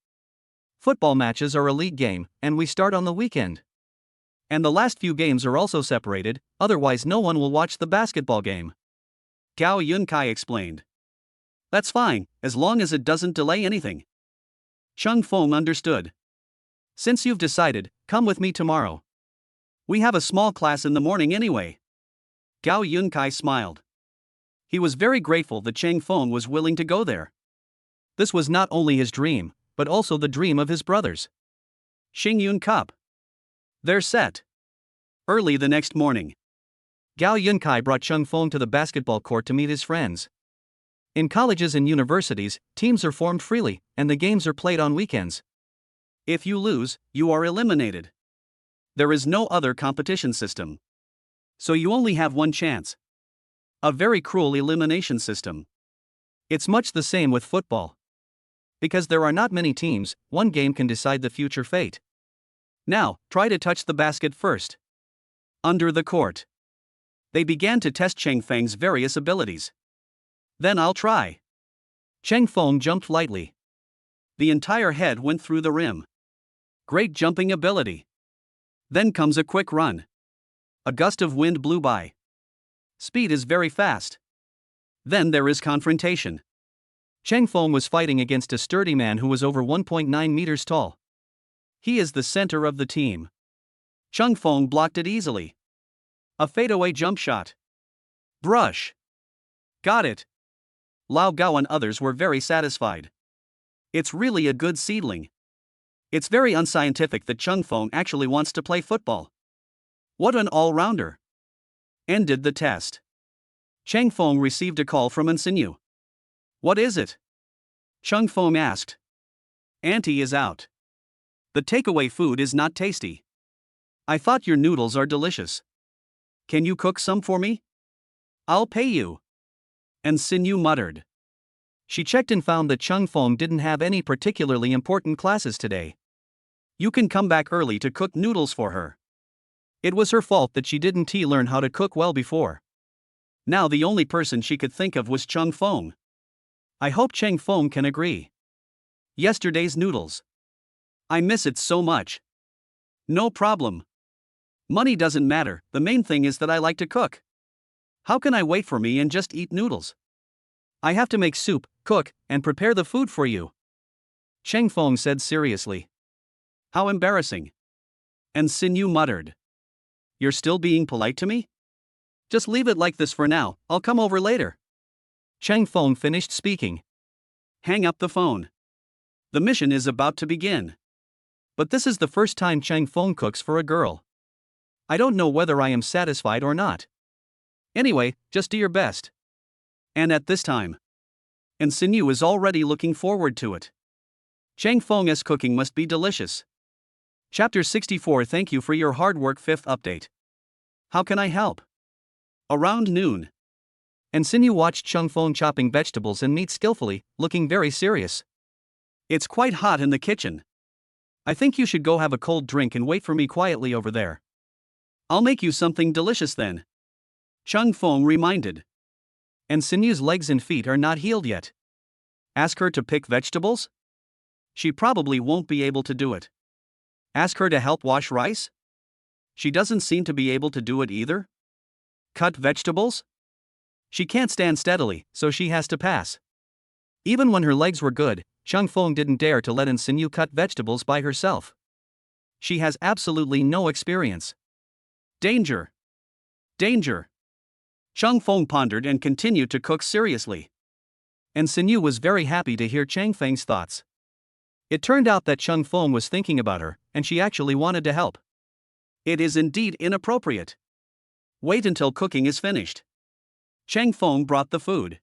Football matches are a league game, and we start on the weekend. And the last few games are also separated, otherwise no one will watch the basketball game. Gao Yunkai explained. That's fine, as long as it doesn't delay anything. Cheng Feng understood. Since you've decided, come with me tomorrow. We have a small class in the morning anyway. Gao Yunkai smiled. He was very grateful that Cheng Feng was willing to go there. This was not only his dream, but also the dream of his brothers. Xingyun Cup. They're set. Early the next morning, Gao Yunkai brought Cheng Feng to the basketball court to meet his friends. In colleges and universities, teams are formed freely, and the games are played on weekends. If you lose, you are eliminated. There is no other competition system. So you only have one chance. A very cruel elimination system. It's much the same with football. Because there are not many teams, one game can decide the future fate. Now, try to touch the basket first. Under the court. They began to test Cheng Feng's various abilities. Then I'll try. Cheng Feng jumped lightly. The entire head went through the rim. Great jumping ability. Then comes a quick run. A gust of wind blew by. Speed is very fast. Then there is confrontation. Cheng Feng was fighting against a sturdy man who was over 1.9 meters tall. He is the center of the team. Cheng Feng blocked it easily. A fadeaway jump shot. Brush. Got it. Lao Gao and others were very satisfied. It's really a good seedling. It's very unscientific that Cheng Feng actually wants to play football. What an all-rounder. Ended the test. Cheng Feng received a call from Insigne. What is it? Cheng Feng asked. Auntie is out. The takeaway food is not tasty. I thought your noodles are delicious. Can you cook some for me? I'll pay you. And Sinyu muttered. She checked and found that Chung Fong didn't have any particularly important classes today. You can come back early to cook noodles for her. It was her fault that she didn't learn how to cook well before. Now the only person she could think of was Chung Fong. I hope Cheng Fong can agree. Yesterday's noodles. I miss it so much. No problem. Money doesn't matter, the main thing is that I like to cook. How can I wait for me and just eat noodles? I have to make soup, cook, and prepare the food for you. Cheng Fong said seriously. How embarrassing. And Sinyu muttered. You're still being polite to me? Just leave it like this for now, I'll come over later. Cheng Fong finished speaking. Hang up the phone. The mission is about to begin. But this is the first time Cheng Fong cooks for a girl. I don't know whether I am satisfied or not. Anyway, just do your best. And at this time. And Sinyu is already looking forward to it. Cheng Fong's cooking must be delicious. Chapter 64. Thank you for your hard work. 5th update. How can I help? Around noon. And Sinyu watched Cheng Fong chopping vegetables and meat skillfully, looking very serious. It's quite hot in the kitchen. I think you should go have a cold drink and wait for me quietly over there. I'll make you something delicious then. Cheng Fong reminded. And Sinyu's legs and feet are not healed yet. Ask her to pick vegetables? She probably won't be able to do it. Ask her to help wash rice? She doesn't seem to be able to do it either. Cut vegetables? She can't stand steadily, so she has to pass. Even when her legs were good, Cheng Fong didn't dare to let Sinyu cut vegetables by herself. She has absolutely no experience. Danger. Danger. Cheng Fong pondered and continued to cook seriously. And Sinyu was very happy to hear Cheng Feng's thoughts. It turned out that Cheng Fong was thinking about her, and she actually wanted to help. It is indeed inappropriate. Wait until cooking is finished. Cheng Fong brought the food.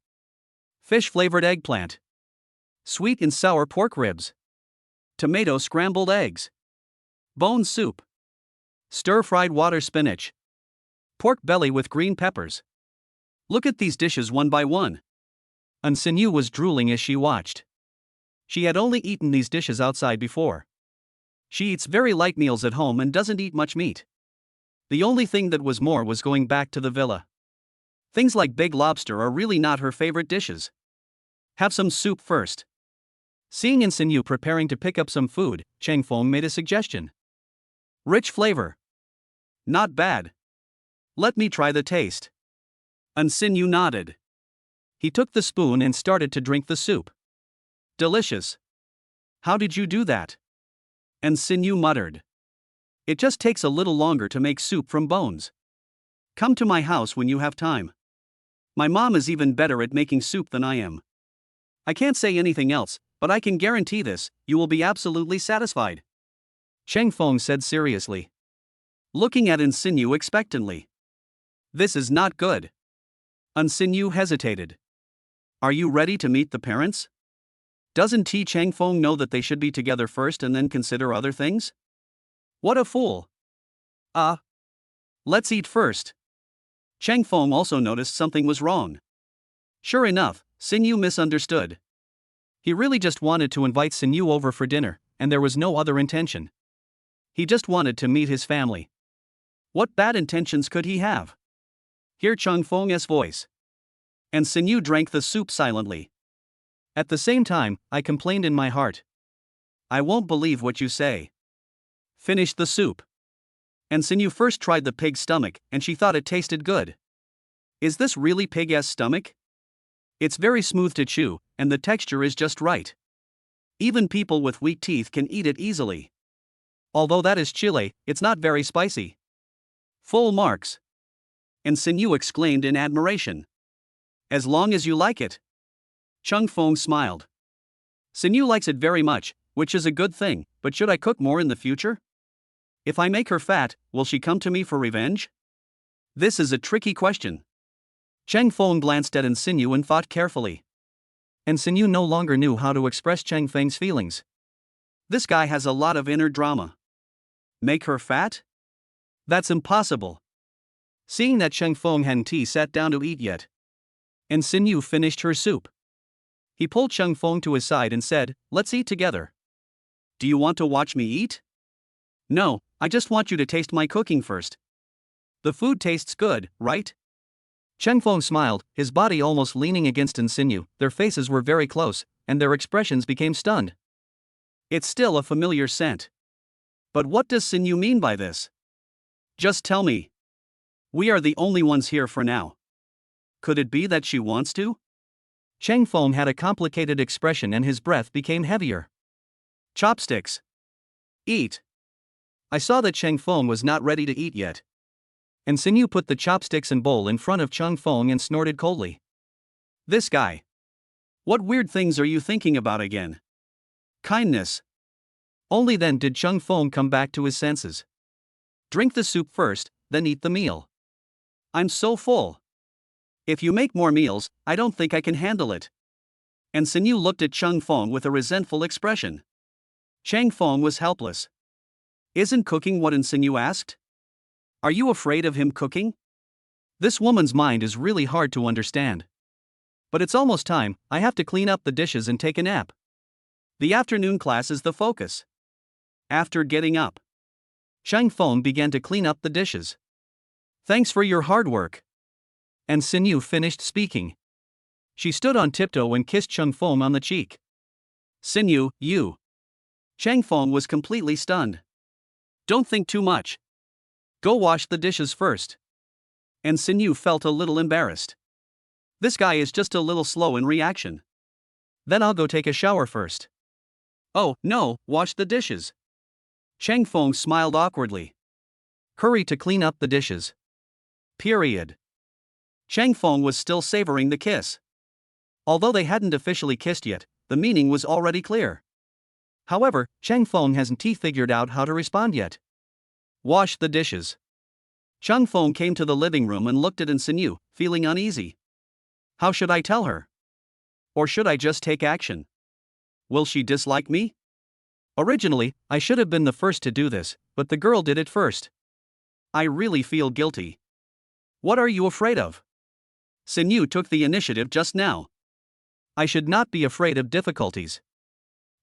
Fish-flavored eggplant. Sweet and sour pork ribs. Tomato scrambled eggs. Bone soup. Stir-fried water spinach. Pork belly with green peppers. Look at these dishes one by one. And Sinyu was drooling as she watched. She had only eaten these dishes outside before. She eats very light meals at home and doesn't eat much meat. The only thing that was more was going back to the villa. Things like big lobster are really not her favorite dishes. Have some soup first. Seeing Sinyu preparing to pick up some food, Cheng Fong made a suggestion. Rich flavor. Not bad. Let me try the taste. And Sinyu nodded. He took the spoon and started to drink the soup. Delicious. How did you do that? And Sinyu muttered. It just takes a little longer to make soup from bones. Come to my house when you have time. My mom is even better at making soup than I am. I can't say anything else, but I can guarantee this, you will be absolutely satisfied. Cheng Fong said seriously. Looking at Sinyu expectantly. This is not good. Sinyu hesitated. Are you ready to meet the parents? Doesn't Cheng Fong know that they should be together first and then consider other things? What a fool. Let's eat first. Cheng Fong also noticed something was wrong. Sure enough, Sinyu misunderstood. He really just wanted to invite Sinyu over for dinner, and there was no other intention. He just wanted to meet his family. What bad intentions could he have? Hear Cheng Fong's voice. And Sinyu drank the soup silently. At the same time, I complained in my heart. I won't believe what you say. Finish the soup. And Sinyu first tried the pig's stomach, and she thought it tasted good. Is this really pig's stomach? It's very smooth to chew, and the texture is just right. Even people with weak teeth can eat it easily. Although that is chile, it's not very spicy. Full marks. And Sinyu exclaimed in admiration. As long as you like it. Cheng Fong smiled. Sinyu likes it very much, which is a good thing, but should I cook more in the future? If I make her fat, will she come to me for revenge? This is a tricky question. Cheng Fong glanced at Sinyu and thought carefully. And Sinyu no longer knew how to express Cheng Feng's feelings. This guy has a lot of inner drama. Make her fat? That's impossible. Seeing that Cheng Feng hadn't sat down to eat yet, and Xinyu finished her soup, he pulled Cheng Feng to his side and said, "Let's eat together." Do you want to watch me eat? No, I just want you to taste my cooking first. The food tastes good, right? Cheng Feng smiled, his body almost leaning against Xinyu. Their faces were very close, and their expressions became stunned. It's still a familiar scent. But what does Xinyu mean by this? Just tell me. We are the only ones here for now. Could it be that she wants to? Cheng Feng had a complicated expression and his breath became heavier. Chopsticks. Eat. I saw that Cheng Feng was not ready to eat yet. And Xinyu put the chopsticks and bowl in front of Cheng Feng and snorted coldly. This guy. What weird things are you thinking about again? Kindness. Only then did Cheng Feng come back to his senses. Drink the soup first, then eat the meal. I'm so full. If you make more meals, I don't think I can handle it. And Xinyu looked at Cheng Feng with a resentful expression. Cheng Feng was helpless. Isn't cooking what Xinyu asked? Are you afraid of him cooking? This woman's mind is really hard to understand. But it's almost time, I have to clean up the dishes and take a nap. The afternoon class is the focus. After getting up, Cheng Feng began to clean up the dishes. Thanks for your hard work. And Xinyu finished speaking. She stood on tiptoe and kissed Cheng Feng on the cheek. Xinyu, you. Cheng Feng was completely stunned. Don't think too much. Go wash the dishes first. And Xinyu felt a little embarrassed. This guy is just a little slow in reaction. Then I'll go take a shower first. Oh, no, wash the dishes. Cheng Feng smiled awkwardly. Hurry to clean up the dishes. Period. Cheng Feng was still savoring the kiss. Although they hadn't officially kissed yet, the meaning was already clear. However, Cheng Feng hasn't figured out how to respond yet. Wash the dishes. Cheng Feng came to the living room and looked at Xinyu, feeling uneasy. How should I tell her? Or should I just take action? Will she dislike me? Originally, I should have been the first to do this, but the girl did it first. I really feel guilty. What are you afraid of? Xinyu took the initiative just now. I should not be afraid of difficulties.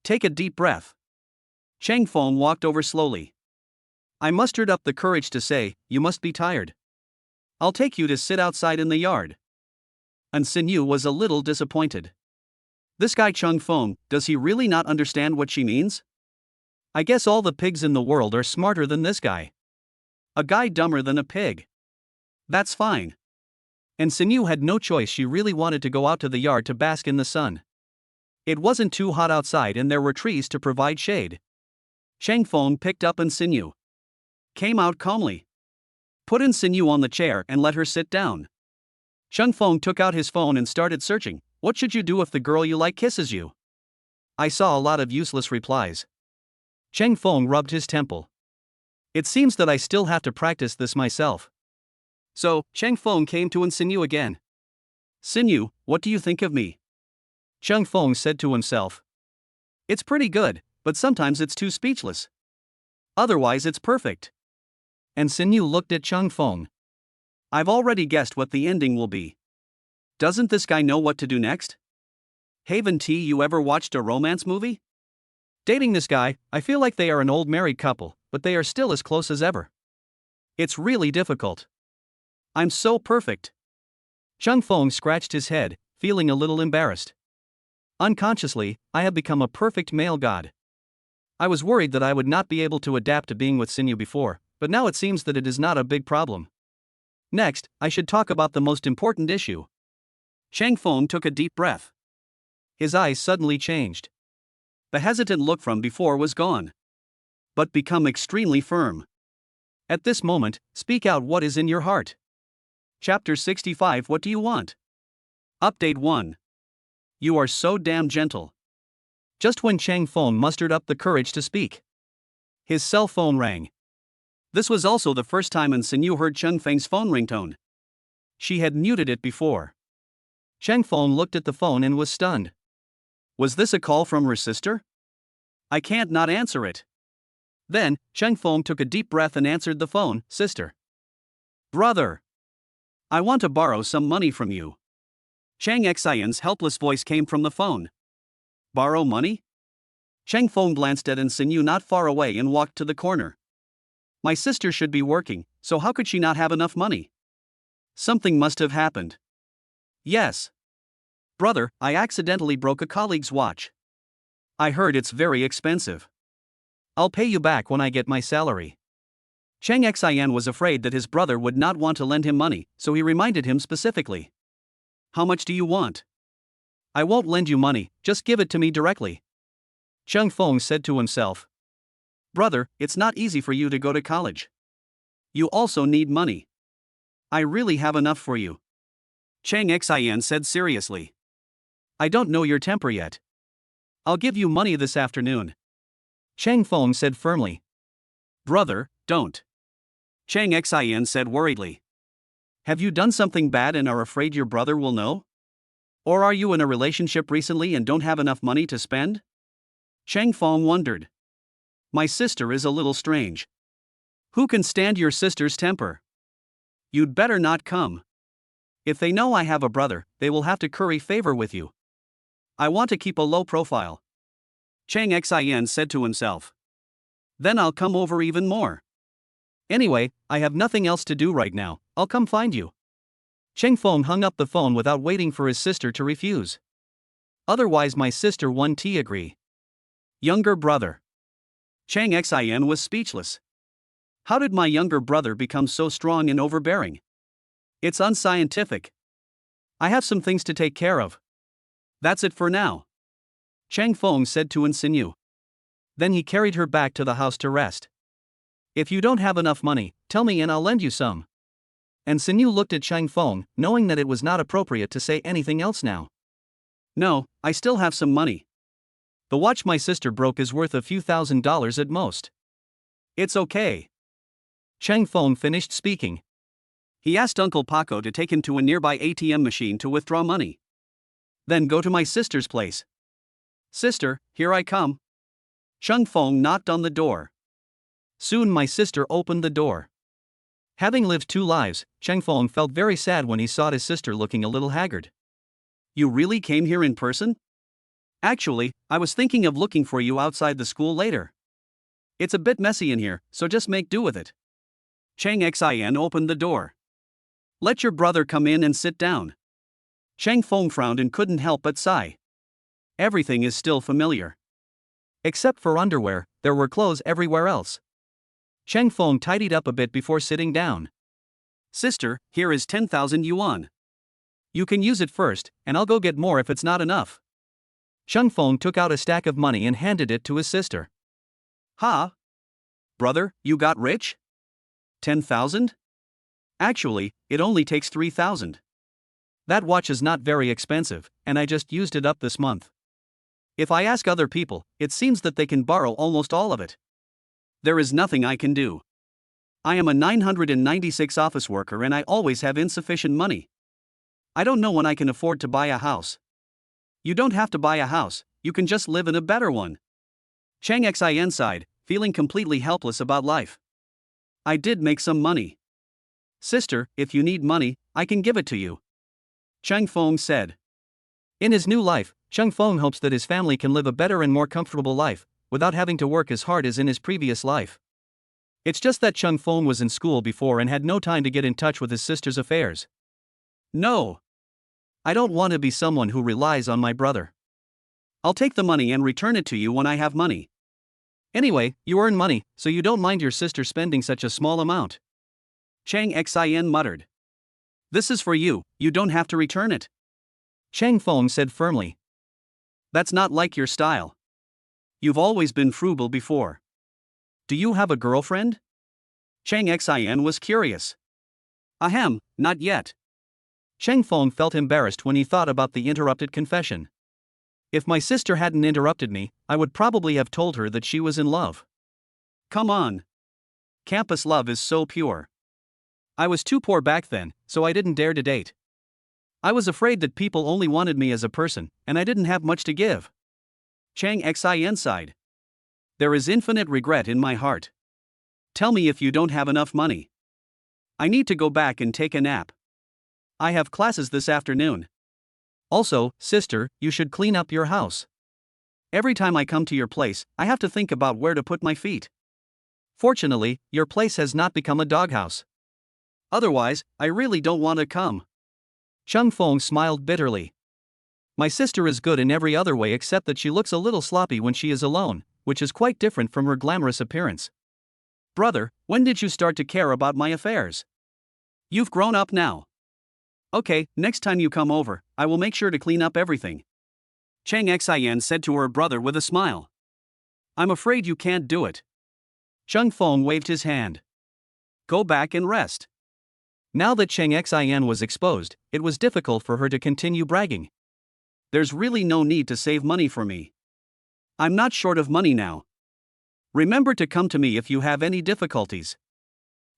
Take a deep breath. Cheng Feng walked over slowly. I mustered up the courage to say, "You must be tired. I'll take you to sit outside in the yard." And Xinyu was a little disappointed. This guy Cheng Feng, does he really not understand what she means? I guess all the pigs in the world are smarter than this guy. A guy dumber than a pig. That's fine. And Xinyu had no choice, she really wanted to go out to the yard to bask in the sun. It wasn't too hot outside and there were trees to provide shade. Cheng Feng picked up Xinyu. Came out calmly. Put Xinyu on the chair and let her sit down. Cheng Feng took out his phone and started searching. What should you do if the girl you like kisses you? I saw a lot of useless replies. Cheng Feng rubbed his temple. It seems that I still have to practice this myself. So, Cheng Feng came to Xinyu again. Xinyu, what do you think of me? Cheng Feng said to himself. It's pretty good, but sometimes it's too speechless. Otherwise it's perfect. And Xinyu looked at Cheng Feng. I've already guessed what the ending will be. Doesn't this guy know what to do next? Haven't you ever watched a romance movie? Dating this guy, I feel like they are an old married couple, but they are still as close as ever. It's really difficult. I'm so perfect. Cheng Feng scratched his head, feeling a little embarrassed. Unconsciously, I have become a perfect male god. I was worried that I would not be able to adapt to being with Xinyu before, but now it seems that it is not a big problem. Next, I should talk about the most important issue. Cheng Feng took a deep breath. His eyes suddenly changed. The hesitant look from before was gone. But become extremely firm. At this moment, speak out what is in your heart. Chapter 65. What do you want? Update 1. You are so damn gentle. Just when Cheng Feng mustered up the courage to speak, his cell phone rang. This was also the first time Xinyu heard Cheng Feng's phone ringtone. She had muted it before. Cheng Feng looked at the phone and was stunned. Was this a call from her sister? I can't not answer it. Then, Cheng Feng took a deep breath and answered the phone. Sister. Brother. I want to borrow some money from you. Chang Xian's helpless voice came from the phone. Borrow money? Cheng Feng glanced at Sinu not far away and walked to the corner. My sister should be working, so how could she not have enough money? Something must have happened. Yes. Brother, I accidentally broke a colleague's watch. I heard it's very expensive. I'll pay you back when I get my salary. Chang Xian was afraid that his brother would not want to lend him money, so he reminded him specifically. How much do you want? I won't lend you money, just give it to me directly. Cheng Feng said to himself. Brother, it's not easy for you to go to college. You also need money. I really have enough for you. Chang Xian said seriously. I don't know your temper yet. I'll give you money this afternoon. Cheng Feng said firmly. Brother, don't. Chang Xian said worriedly. Have you done something bad and are afraid your brother will know? Or are you in a relationship recently and don't have enough money to spend? Cheng Feng wondered. My sister is a little strange. Who can stand your sister's temper? You'd better not come. If they know I have a brother, they will have to curry favor with you. I want to keep a low profile. Chang Xian said to himself. Then I'll come over even more. Anyway, I have nothing else to do right now, I'll come find you. Cheng Feng hung up the phone without waiting for his sister to refuse. Otherwise my sister won't agree. Younger brother. Chang Xian was speechless. How did my younger brother become so strong and overbearing? It's unscientific. I have some things to take care of. That's it for now. Cheng Feng said to Sinu. Then he carried her back to the house to rest. If you don't have enough money, tell me and I'll lend you some. And Sinu looked at Cheng Feng, knowing that it was not appropriate to say anything else now. No, I still have some money. The watch my sister broke is worth a few $1,000s at most. It's okay. Cheng Feng finished speaking. He asked Uncle Paco to take him to a nearby ATM machine to withdraw money. Then go to my sister's place. Sister, here I come. Cheng Feng knocked on the door. Soon my sister opened the door. Having lived two lives, Cheng Feng felt very sad when he saw his sister looking a little haggard. You really came here in person? Actually, I was thinking of looking for you outside the school later. It's a bit messy in here, so just make do with it. Chang Xian opened the door. Let your brother come in and sit down. Cheng Feng frowned and couldn't help but sigh. Everything is still familiar. Except for underwear, there were clothes everywhere else. Cheng Feng tidied up a bit before sitting down. Sister, here is 10,000 yuan. You can use it first, and I'll go get more if it's not enough. Cheng Feng took out a stack of money and handed it to his sister. Ha! Brother, you got rich? 10,000? Actually, it only takes 3,000. That watch is not very expensive, and I just used it up this month. If I ask other people, it seems that they can borrow almost all of it. There is nothing I can do. I am a 996 office worker and I always have insufficient money. I don't know when I can afford to buy a house. You don't have to buy a house, you can just live in a better one. Chang Xian sighed, feeling completely helpless about life. I did make some money. Sister, if you need money, I can give it to you. Cheng Feng said. In his new life, Cheng Feng hopes that his family can live a better and more comfortable life, without having to work as hard as in his previous life. It's just that Cheng Feng was in school before and had no time to get in touch with his sister's affairs. No. I don't want to be someone who relies on my brother. I'll take the money and return it to you when I have money. Anyway, you earn money, so you don't mind your sister spending such a small amount. Chang Xian muttered. This is for you, you don't have to return it. Cheng Feng said firmly. That's not like your style. You've always been frugal before. Do you have a girlfriend? Chang Xian was curious. Ahem, not yet. Cheng Feng felt embarrassed when he thought about the interrupted confession. If my sister hadn't interrupted me, I would probably have told her that she was in love. Come on. Campus love is so pure. I was too poor back then, so I didn't dare to date. I was afraid that people only wanted me as a person, and I didn't have much to give. Chang Xian sighed. There is infinite regret in my heart. Tell me if you don't have enough money. I need to go back and take a nap. I have classes this afternoon. Also, sister, you should clean up your house. Every time I come to your place, I have to think about where to put my feet. Fortunately, your place has not become a doghouse. Otherwise, I really don't want to come. Chung Fong smiled bitterly. My sister is good in every other way except that she looks a little sloppy when she is alone, which is quite different from her glamorous appearance. Brother, when did you start to care about my affairs? You've grown up now. Okay, next time you come over, I will make sure to clean up everything. Chang Xian said to her brother with a smile. I'm afraid you can't do it. Chung Fong waved his hand. Go back and rest. Now that Chang Xian was exposed, it was difficult for her to continue bragging. There's really no need to save money for me. I'm not short of money now. Remember to come to me if you have any difficulties.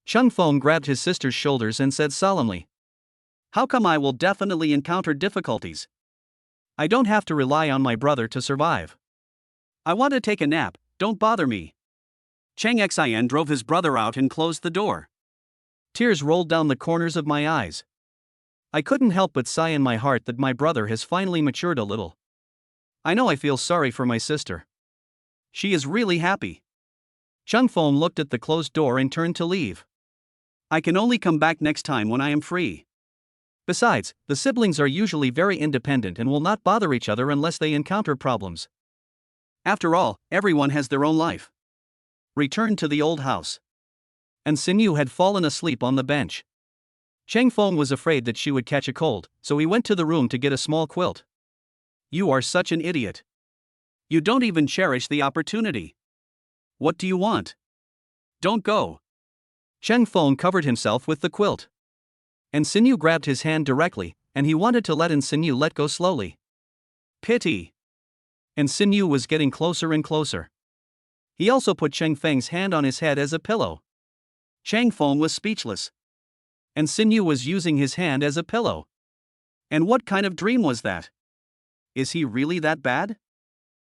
Chung Fong grabbed his sister's shoulders and said solemnly. How come I will definitely encounter difficulties? I don't have to rely on my brother to survive. I want to take a nap, don't bother me. Chang Xian drove his brother out and closed the door. Tears rolled down the corners of my eyes. I couldn't help but sigh in my heart that my brother has finally matured a little. I know I feel sorry for my sister. She is really happy. Chung Fong looked at the closed door and turned to leave. I can only come back next time when I am free. Besides, the siblings are usually very independent and will not bother each other unless they encounter problems. After all, everyone has their own life. Return to the old house. And Sinyu had fallen asleep on the bench. Chang Fong was afraid that she would catch a cold, so he went to the room to get a small quilt. You are such an idiot. You don't even cherish the opportunity. What do you want? Don't go. Chang Fong covered himself with the quilt. And Sinyu grabbed his hand directly, and he wanted to let Sinyu let go slowly. Pity. And Sinyu was getting closer and closer. He also put Chang Feng's hand on his head as a pillow. Chang Fong was speechless. And Sinyu was using his hand as a pillow. And what kind of dream was that? Is he really that bad?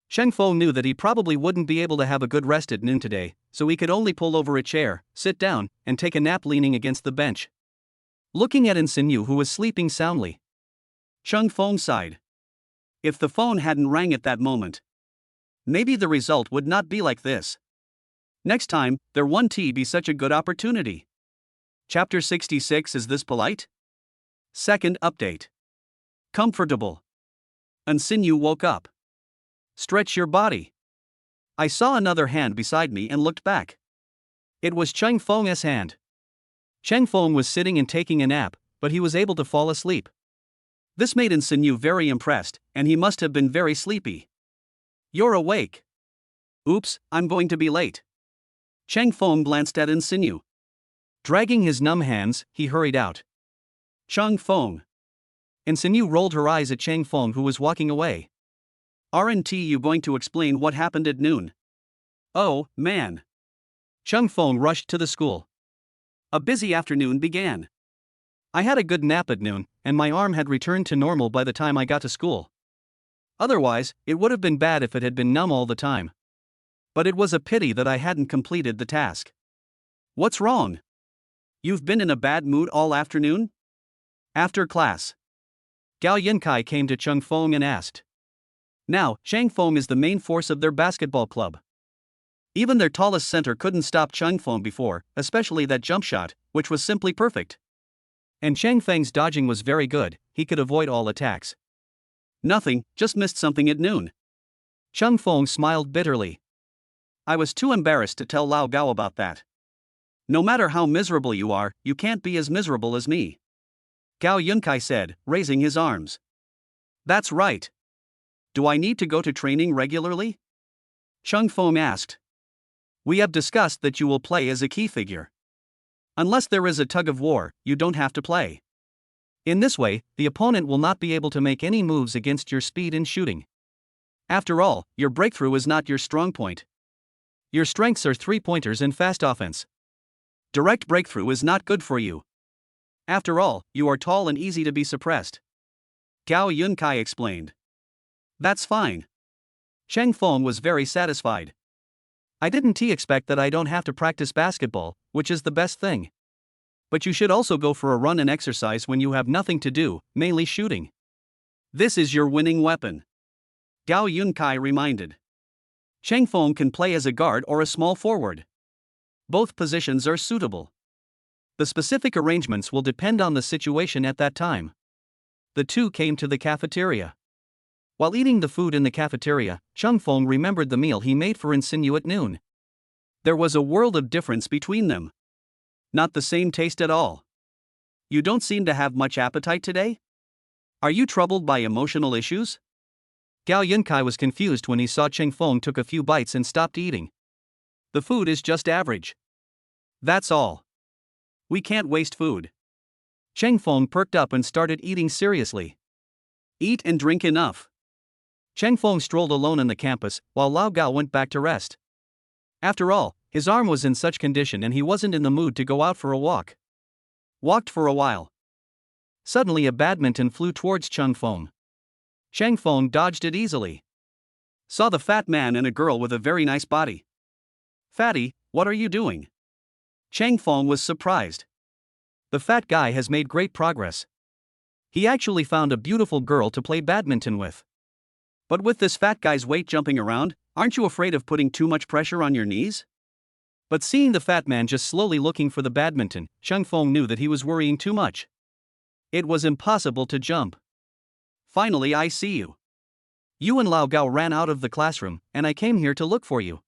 Chang Fong knew that he probably wouldn't be able to have a good rest at noon today, so he could only pull over a chair, sit down, and take a nap leaning against the bench. Looking at Sinyu, who was sleeping soundly, Chung Fong sighed. If the phone hadn't rang at that moment, maybe the result would not be like this. Next time, there won't be such a good opportunity. Chapter 66. Is this polite? Second update. Comfortable. Sinyu woke up. Stretch your body. I saw another hand beside me and looked back. It was Chang Fong's hand. Chang Fong was sitting and taking a nap, but he was able to fall asleep. This made Sinyu very impressed, and he must have been very sleepy. You're awake. Oops, I'm going to be late. Chang Fong glanced at Sinyu. Dragging his numb hands, he hurried out. Chung Fong. Sinyu rolled her eyes at Chang Fong, who was walking away. Aren't you going to explain what happened at noon? Oh, man. Chung Fong rushed to the school. A busy afternoon began. I had a good nap at noon, and my arm had returned to normal by the time I got to school. Otherwise, it would have been bad if it had been numb all the time. But it was a pity that I hadn't completed the task. What's wrong? You've been in a bad mood all afternoon? After class, Gao Yunkai came to Chung Fong and asked. Now, Chang Fong is the main force of their basketball club. Even their tallest center couldn't stop Chang Fong before, especially that jump shot, which was simply perfect. And Chang Feng's dodging was very good, he could avoid all attacks. Nothing, just missed something at noon. Chung Fong smiled bitterly. I was too embarrassed to tell Lao Gao about that. No matter how miserable you are, you can't be as miserable as me. Gao Yunkai said, raising his arms. That's right. Do I need to go to training regularly? Chung Fong asked. We have discussed that you will play as a key figure. Unless there is a tug of war, you don't have to play. In this way, the opponent will not be able to make any moves against your speed in shooting. After all, your breakthrough is not your strong point. Your strengths are three-pointers and fast offense. Direct breakthrough is not good for you. After all, you are tall and easy to be suppressed. Gao Yunkai explained. That's fine. Chang Fong was very satisfied. I didn't expect that I don't have to practice basketball, which is the best thing. But you should also go for a run and exercise when you have nothing to do, mainly shooting. This is your winning weapon, Gao Yunkai reminded. Cheng Feng can play as a guard or a small forward. Both positions are suitable. The specific arrangements will depend on the situation at that time. The two came to the cafeteria. While eating the food in the cafeteria, Cheng Feng remembered the meal he made for Insinu at noon. There was a world of difference between them. Not the same taste at all. You don't seem to have much appetite today? Are you troubled by emotional issues? Gao Yunkai was confused when he saw Cheng Feng took a few bites and stopped eating. The food is just average. That's all. We can't waste food. Cheng Feng perked up and started eating seriously. Eat and drink enough. Cheng Feng strolled alone on the campus, while Lao Gao went back to rest. After all, his arm was in such condition and he wasn't in the mood to go out for a walk. Walked for a while. Suddenly a badminton flew towards Cheng Feng. Cheng Feng dodged it easily. Saw the fat man and a girl with a very nice body. Fatty, what are you doing? Cheng Feng was surprised. The fat guy has made great progress. He actually found a beautiful girl to play badminton with. But with this fat guy's weight jumping around, aren't you afraid of putting too much pressure on your knees? But seeing the fat man just slowly looking for the badminton, Cheng Feng knew that he was worrying too much. It was impossible to jump. Finally, I see you. You and Lao Gao ran out of the classroom, and I came here to look for you.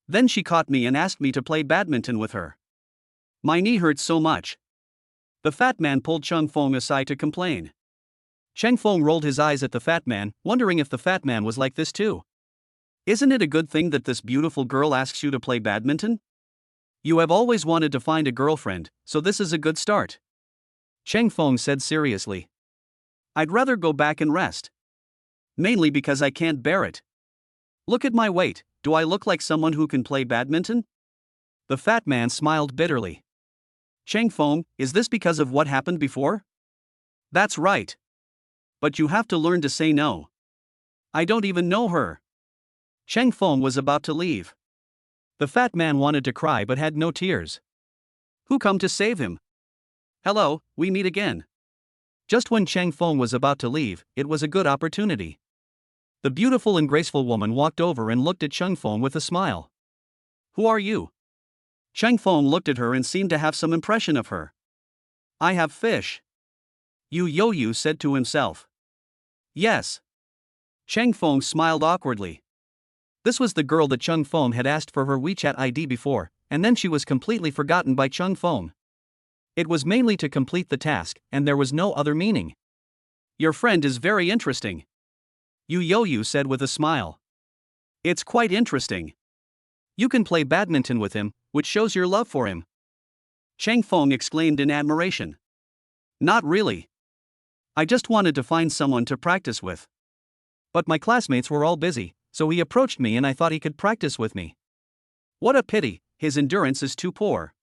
Then she caught me and asked me to play badminton with her. My knee hurts so much. The fat man pulled Cheng Feng aside to complain. Cheng Feng rolled his eyes at the fat man, wondering if the fat man was like this too. Isn't it a good thing that this beautiful girl asks you to play badminton? You have always wanted to find a girlfriend, so this is a good start. Cheng Feng said seriously. I'd rather go back and rest. Mainly because I can't bear it. Look at my weight, do I look like someone who can play badminton? The fat man smiled bitterly. Cheng Feng, is this because of what happened before? That's right. But you have to learn to say no. I don't even know her. Cheng Feng was about to leave. The fat man wanted to cry but had no tears. Who come to save him? Hello, we meet again. Just when Cheng Feng was about to leave, it was a good opportunity. The beautiful and graceful woman walked over and looked at Cheng Feng with a smile. Who are you? Cheng Feng looked at her and seemed to have some impression of her. I have fish. Yu said to himself. Yes. Cheng Feng smiled awkwardly. This was the girl that Cheng Feng had asked for her WeChat ID before, and then she was completely forgotten by Cheng Feng. It was mainly to complete the task, and there was no other meaning. Your friend is very interesting. Yu said with a smile. It's quite interesting. You can play badminton with him, which shows your love for him. Cheng Feng exclaimed in admiration. Not really. I just wanted to find someone to practice with. But my classmates were all busy, so he approached me and I thought he could practice with me. What a pity, his endurance is too poor.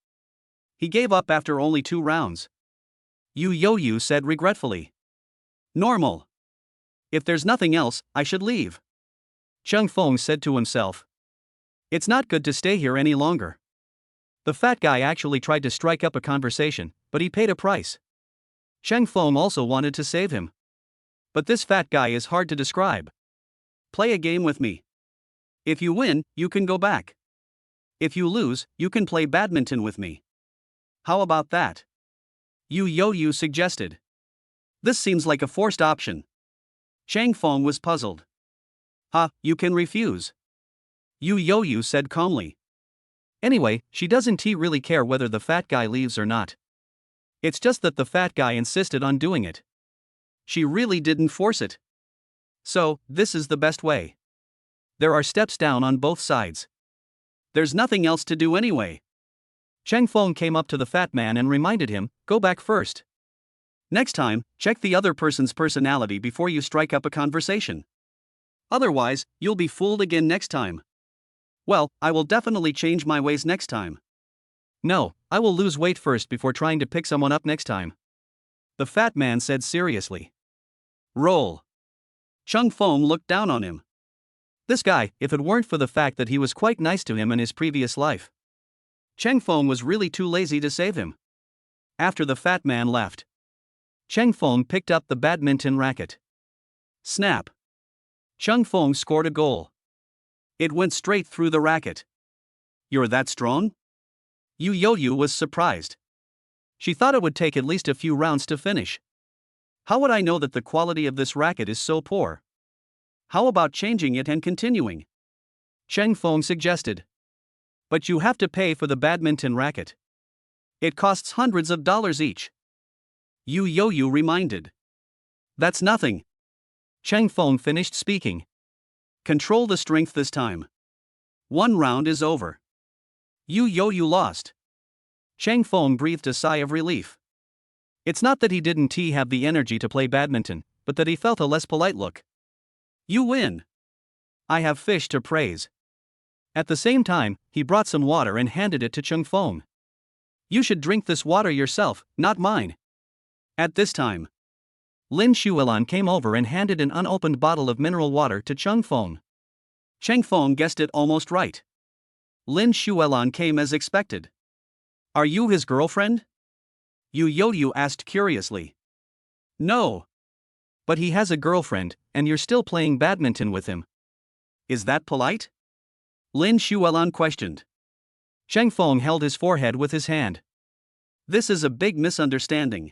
He gave up after only 2 rounds. Yu said regretfully. Normal. If there's nothing else, I should leave. Cheng Feng said to himself. It's not good to stay here any longer. The fat guy actually tried to strike up a conversation, but he paid a price. Cheng Feng also wanted to save him. But this fat guy is hard to describe. Play a game with me. If you win, you can go back. If you lose, you can play badminton with me. How about that? Yu suggested. This seems like a forced option. Cheng Feng was puzzled. You can refuse. Yu said calmly. Anyway, she doesn't really care whether the fat guy leaves or not. It's just that the fat guy insisted on doing it. She really didn't force it. So, this is the best way. There are steps down on both sides. There's nothing else to do anyway. Cheng Feng came up to the fat man and reminded him, go back first. Next time, check the other person's personality before you strike up a conversation. Otherwise, you'll be fooled again next time. Well, I will definitely change my ways next time. No, I will lose weight first before trying to pick someone up next time. The fat man said seriously. Roll. Cheng Feng looked down on him. This guy, if it weren't for the fact that he was quite nice to him in his previous life. Cheng Feng was really too lazy to save him. After the fat man left, Cheng Feng picked up the badminton racket. Snap! Cheng Feng scored a goal. It went straight through the racket. You're that strong? Yu Yoyu was surprised. She thought it would take at least a few rounds to finish. How would I know that the quality of this racket is so poor? How about changing it and continuing? Cheng Feng suggested. But you have to pay for the badminton racket. It costs hundreds of dollars each. Yu Yoyu reminded. That's nothing. Cheng Feng finished speaking. Control the strength this time. One round is over. Yu Yoyu lost. Cheng Feng breathed a sigh of relief. It's not that he didn't have the energy to play badminton, but that he felt a less polite look. You win. I have fish to praise. At the same time, he brought some water and handed it to Cheng Feng. You should drink this water yourself, not mine. At this time, Lin Shuilan came over and handed an unopened bottle of mineral water to Cheng Feng. Cheng Feng guessed it almost right. Lin Shuilan came as expected. Are you his girlfriend? Yu Yoyu asked curiously. No. But he has a girlfriend, and you're still playing badminton with him. Is that polite? Lin Shuilan questioned. Cheng Feng held his forehead with his hand. This is a big misunderstanding.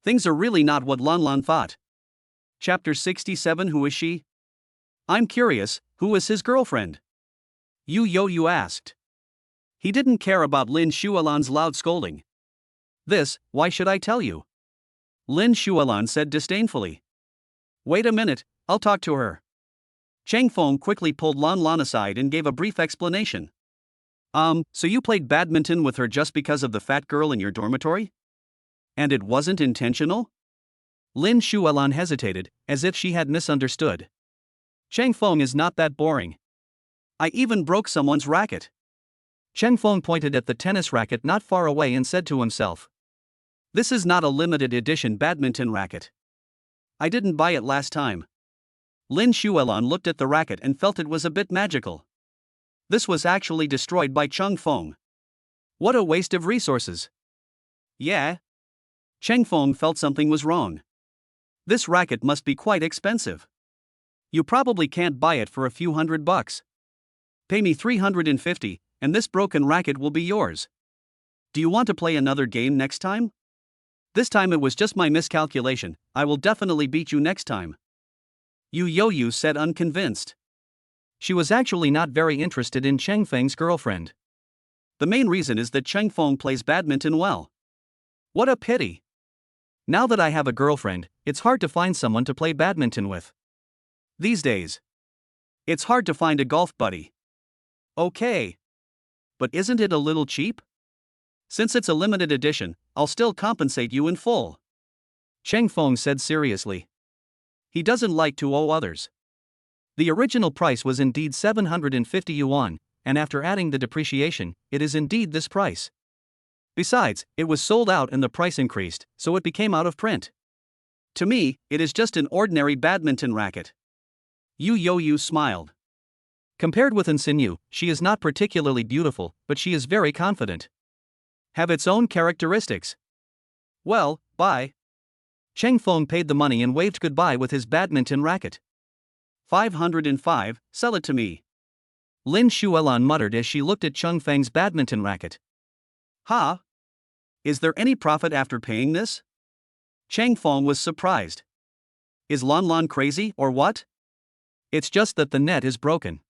Things are really not what Lan Lan thought. Chapter 67. Who is she? I'm curious, who is his girlfriend? Yu Yoyu asked. He didn't care about Lin Shuilan's loud scolding. Why should I tell you? Lin Shuilan said disdainfully. Wait a minute, I'll talk to her. Cheng Feng quickly pulled Lan Lan aside and gave a brief explanation. So you played badminton with her just because of the fat girl in your dormitory? And it wasn't intentional? Lin Shuilan hesitated, as if she had misunderstood. Cheng Feng is not that boring. I even broke someone's racket. Cheng Feng pointed at the tennis racket not far away and said to himself. This is not a limited edition badminton racket. I didn't buy it last time. Lin Shuilan looked at the racket and felt it was a bit magical. This was actually destroyed by Cheng Feng. What a waste of resources. Yeah. Cheng Feng felt something was wrong. This racket must be quite expensive. You probably can't buy it for a few $100. Pay me $350, and this broken racket will be yours. Do you want to play another game next time? This time it was just my miscalculation, I will definitely beat you next time. Yu Yoyu said unconvinced. She was actually not very interested in Cheng Feng's girlfriend. The main reason is that Cheng Feng plays badminton well. What a pity. Now that I have a girlfriend, it's hard to find someone to play badminton with. These days, it's hard to find a golf buddy. Okay. But isn't it a little cheap? Since it's a limited edition, I'll still compensate you in full. Cheng Feng said seriously. He doesn't like to owe others. The original price was indeed 750 yuan, and after adding the depreciation, it is indeed this price. Besides, it was sold out and the price increased, so it became out of print. To me, it is just an ordinary badminton racket. Yu Yoyu smiled. Compared with Insinu, she is not particularly beautiful, but she is very confident. Have its own characteristics. Well, bye. Cheng Feng paid the money and waved goodbye with his badminton racket. 505, sell it to me. Lin Shuilan muttered as she looked at Cheng Feng's badminton racket. Ha! Is there any profit after paying this? Cheng Feng was surprised. Is Lan Lan crazy or what? It's just that the net is broken.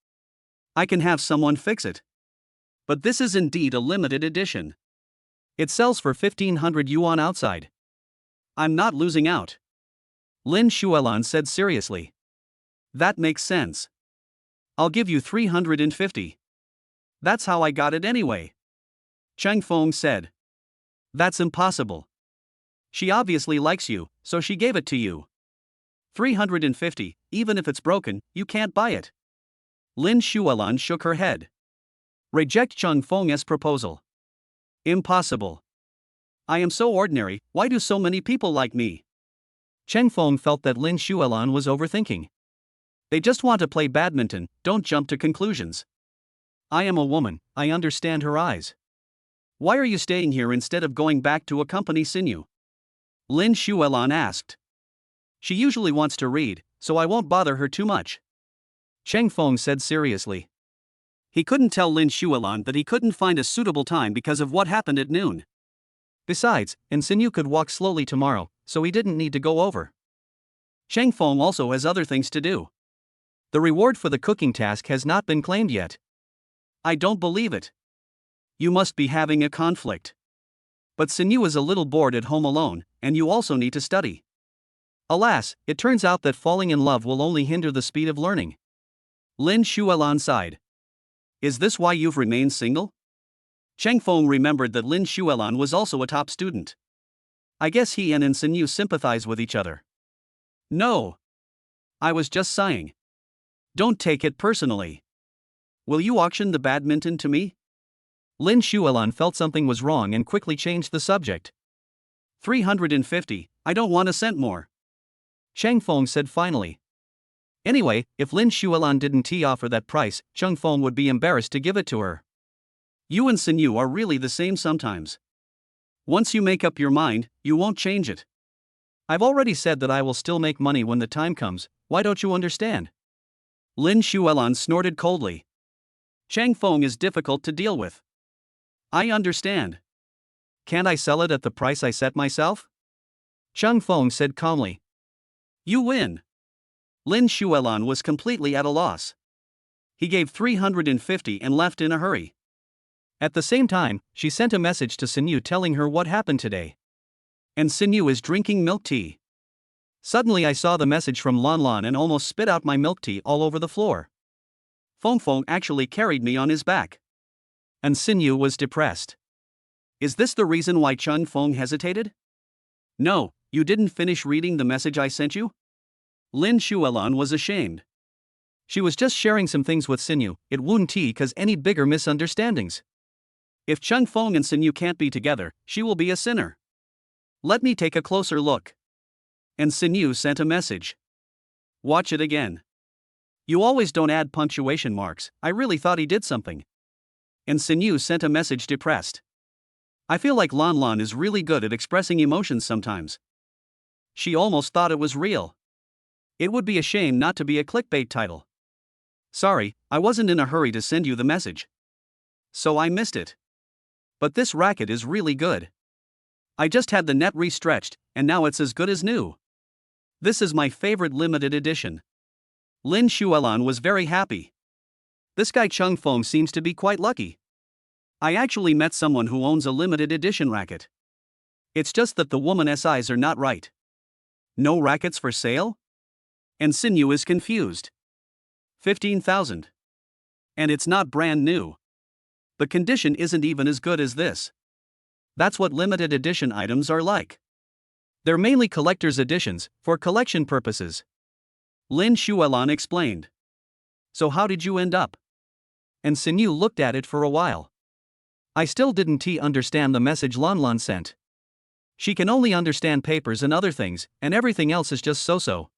I can have someone fix it. But this is indeed a limited edition. It sells for 1500 yuan outside. I'm not losing out. Lin Shuilan said seriously. That makes sense. I'll give you 350. That's how I got it anyway. Cheng Feng said. That's impossible. She obviously likes you, so she gave it to you. 350, even if it's broken, you can't buy it. Lin Shuilan shook her head. Reject Cheng Feng's proposal. Impossible. I am so ordinary, why do so many people like me? Cheng Feng felt that Lin Shuilan was overthinking. They just want to play badminton, don't jump to conclusions. I am a woman, I understand her eyes. Why are you staying here instead of going back to accompany Sinew? Lin Shuelan asked. She usually wants to read, so I won't bother her too much. Cheng Feng said seriously. He couldn't tell Lin Shuelan that he couldn't find a suitable time because of what happened at noon. Besides, Sinew could walk slowly tomorrow, so he didn't need to go over. Cheng Feng also has other things to do. The reward for the cooking task has not been claimed yet. I don't believe it. You must be having a conflict. But Sinew is a little bored at home alone, and you also need to study. Alas, it turns out that falling in love will only hinder the speed of learning. Lin Shuelan sighed. Is this why you've remained single? Cheng Feng remembered that Lin Shuelan was also a top student. I guess he and Sinew sympathize with each other. No. I was just sighing. Don't take it personally. Will you auction the badminton to me? Lin Shuelan felt something was wrong and quickly changed the subject. 350, I don't want a cent more. Cheng Feng said finally. Anyway, if Lin Shuelan didn't offer that price, Cheng Feng would be embarrassed to give it to her. You and Sinew are really the same sometimes. Once you make up your mind, you won't change it. I've already said that I will still make money when the time comes, why don't you understand? Lin Shuelan snorted coldly. Cheng Feng is difficult to deal with. I understand. Can't I sell it at the price I set myself? Cheng Feng said calmly. You win. Lin Shuelan was completely at a loss. He gave 350 and left in a hurry. At the same time, she sent a message to Sinew telling her what happened today. And Sinew is drinking milk tea. Suddenly I saw the message from Lan Lan and almost spit out my milk tea all over the floor. Feng Feng actually carried me on his back. And Sinew was depressed. Is this the reason why Cheng Feng hesitated? No, you didn't finish reading the message I sent you? Lin Shuelan was ashamed. She was just sharing some things with Sinew, it wouldn't cause any bigger misunderstandings. If Cheng Feng and Sinew can't be together, she will be a sinner. Let me take a closer look. And Sinew sent a message. Watch it again. You always don't add punctuation marks, I really thought he did something. And Sinew sent a message depressed. I feel like Lan Lan is really good at expressing emotions sometimes. She almost thought it was real. It would be a shame not to be a clickbait title. Sorry, I wasn't in a hurry to send you the message. So I missed it. But this racket is really good. I just had the net re-stretched, and now it's as good as new. This is my favorite limited edition. Lin Shuelan was very happy. This guy Cheng Feng seems to be quite lucky. I actually met someone who owns a limited edition racket. It's just that the woman's eyes are not right. No rackets for sale? And Sinew is confused. 15,000. And it's not brand new. The condition isn't even as good as this. That's what limited edition items are like. They're mainly collector's editions, for collection purposes. Lin Shuelan explained. So how did you end up? And Sinew looked at it for a while. I still didn't understand the message Lan Lan sent. She can only understand papers and other things, and everything else is just so-so.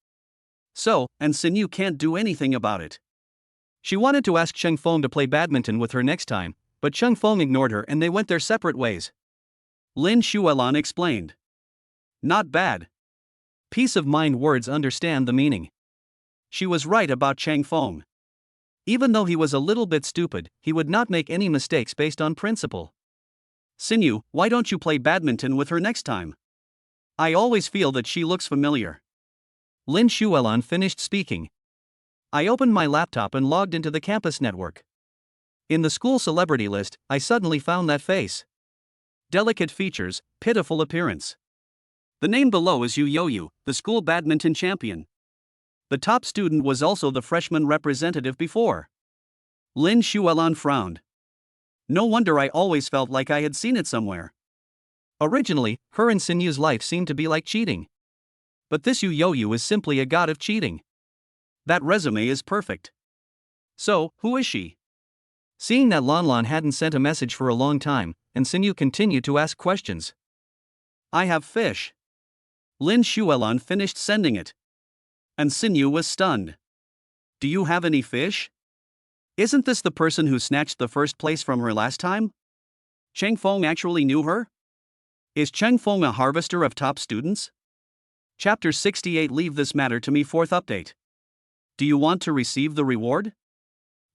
So, and Sinew can't do anything about it. She wanted to ask Cheng Feng to play badminton with her next time, but Cheng Feng ignored her and they went their separate ways. Lin Shuelan explained. Not bad. Peace of mind words understand the meaning. She was right about Cheng Feng. Even though he was a little bit stupid, he would not make any mistakes based on principle. Sinew, why don't you play badminton with her next time? I always feel that she looks familiar. Lin Shuelan finished speaking. I opened my laptop and logged into the campus network. In the school celebrity list, I suddenly found that face. Delicate features, pitiful appearance. The name below is Yu Yoyu, the school badminton champion. The top student was also the freshman representative before. Lin Shuelan frowned. No wonder I always felt like I had seen it somewhere. Originally, her and Sinew's life seemed to be like cheating. But this Yu Yoyu is simply a god of cheating. That resume is perfect. So, who is she? Seeing that Lan Lan hadn't sent a message for a long time, and Sinew continued to ask questions. I have fish. Lin Shuelan finished sending it. And Sinew was stunned. Do you have any fish? Isn't this the person who snatched the first place from her last time? Cheng Feng actually knew her? Is Cheng Feng a harvester of top students? Chapter 68. Leave this matter to me. Fourth update. Do you want to receive the reward?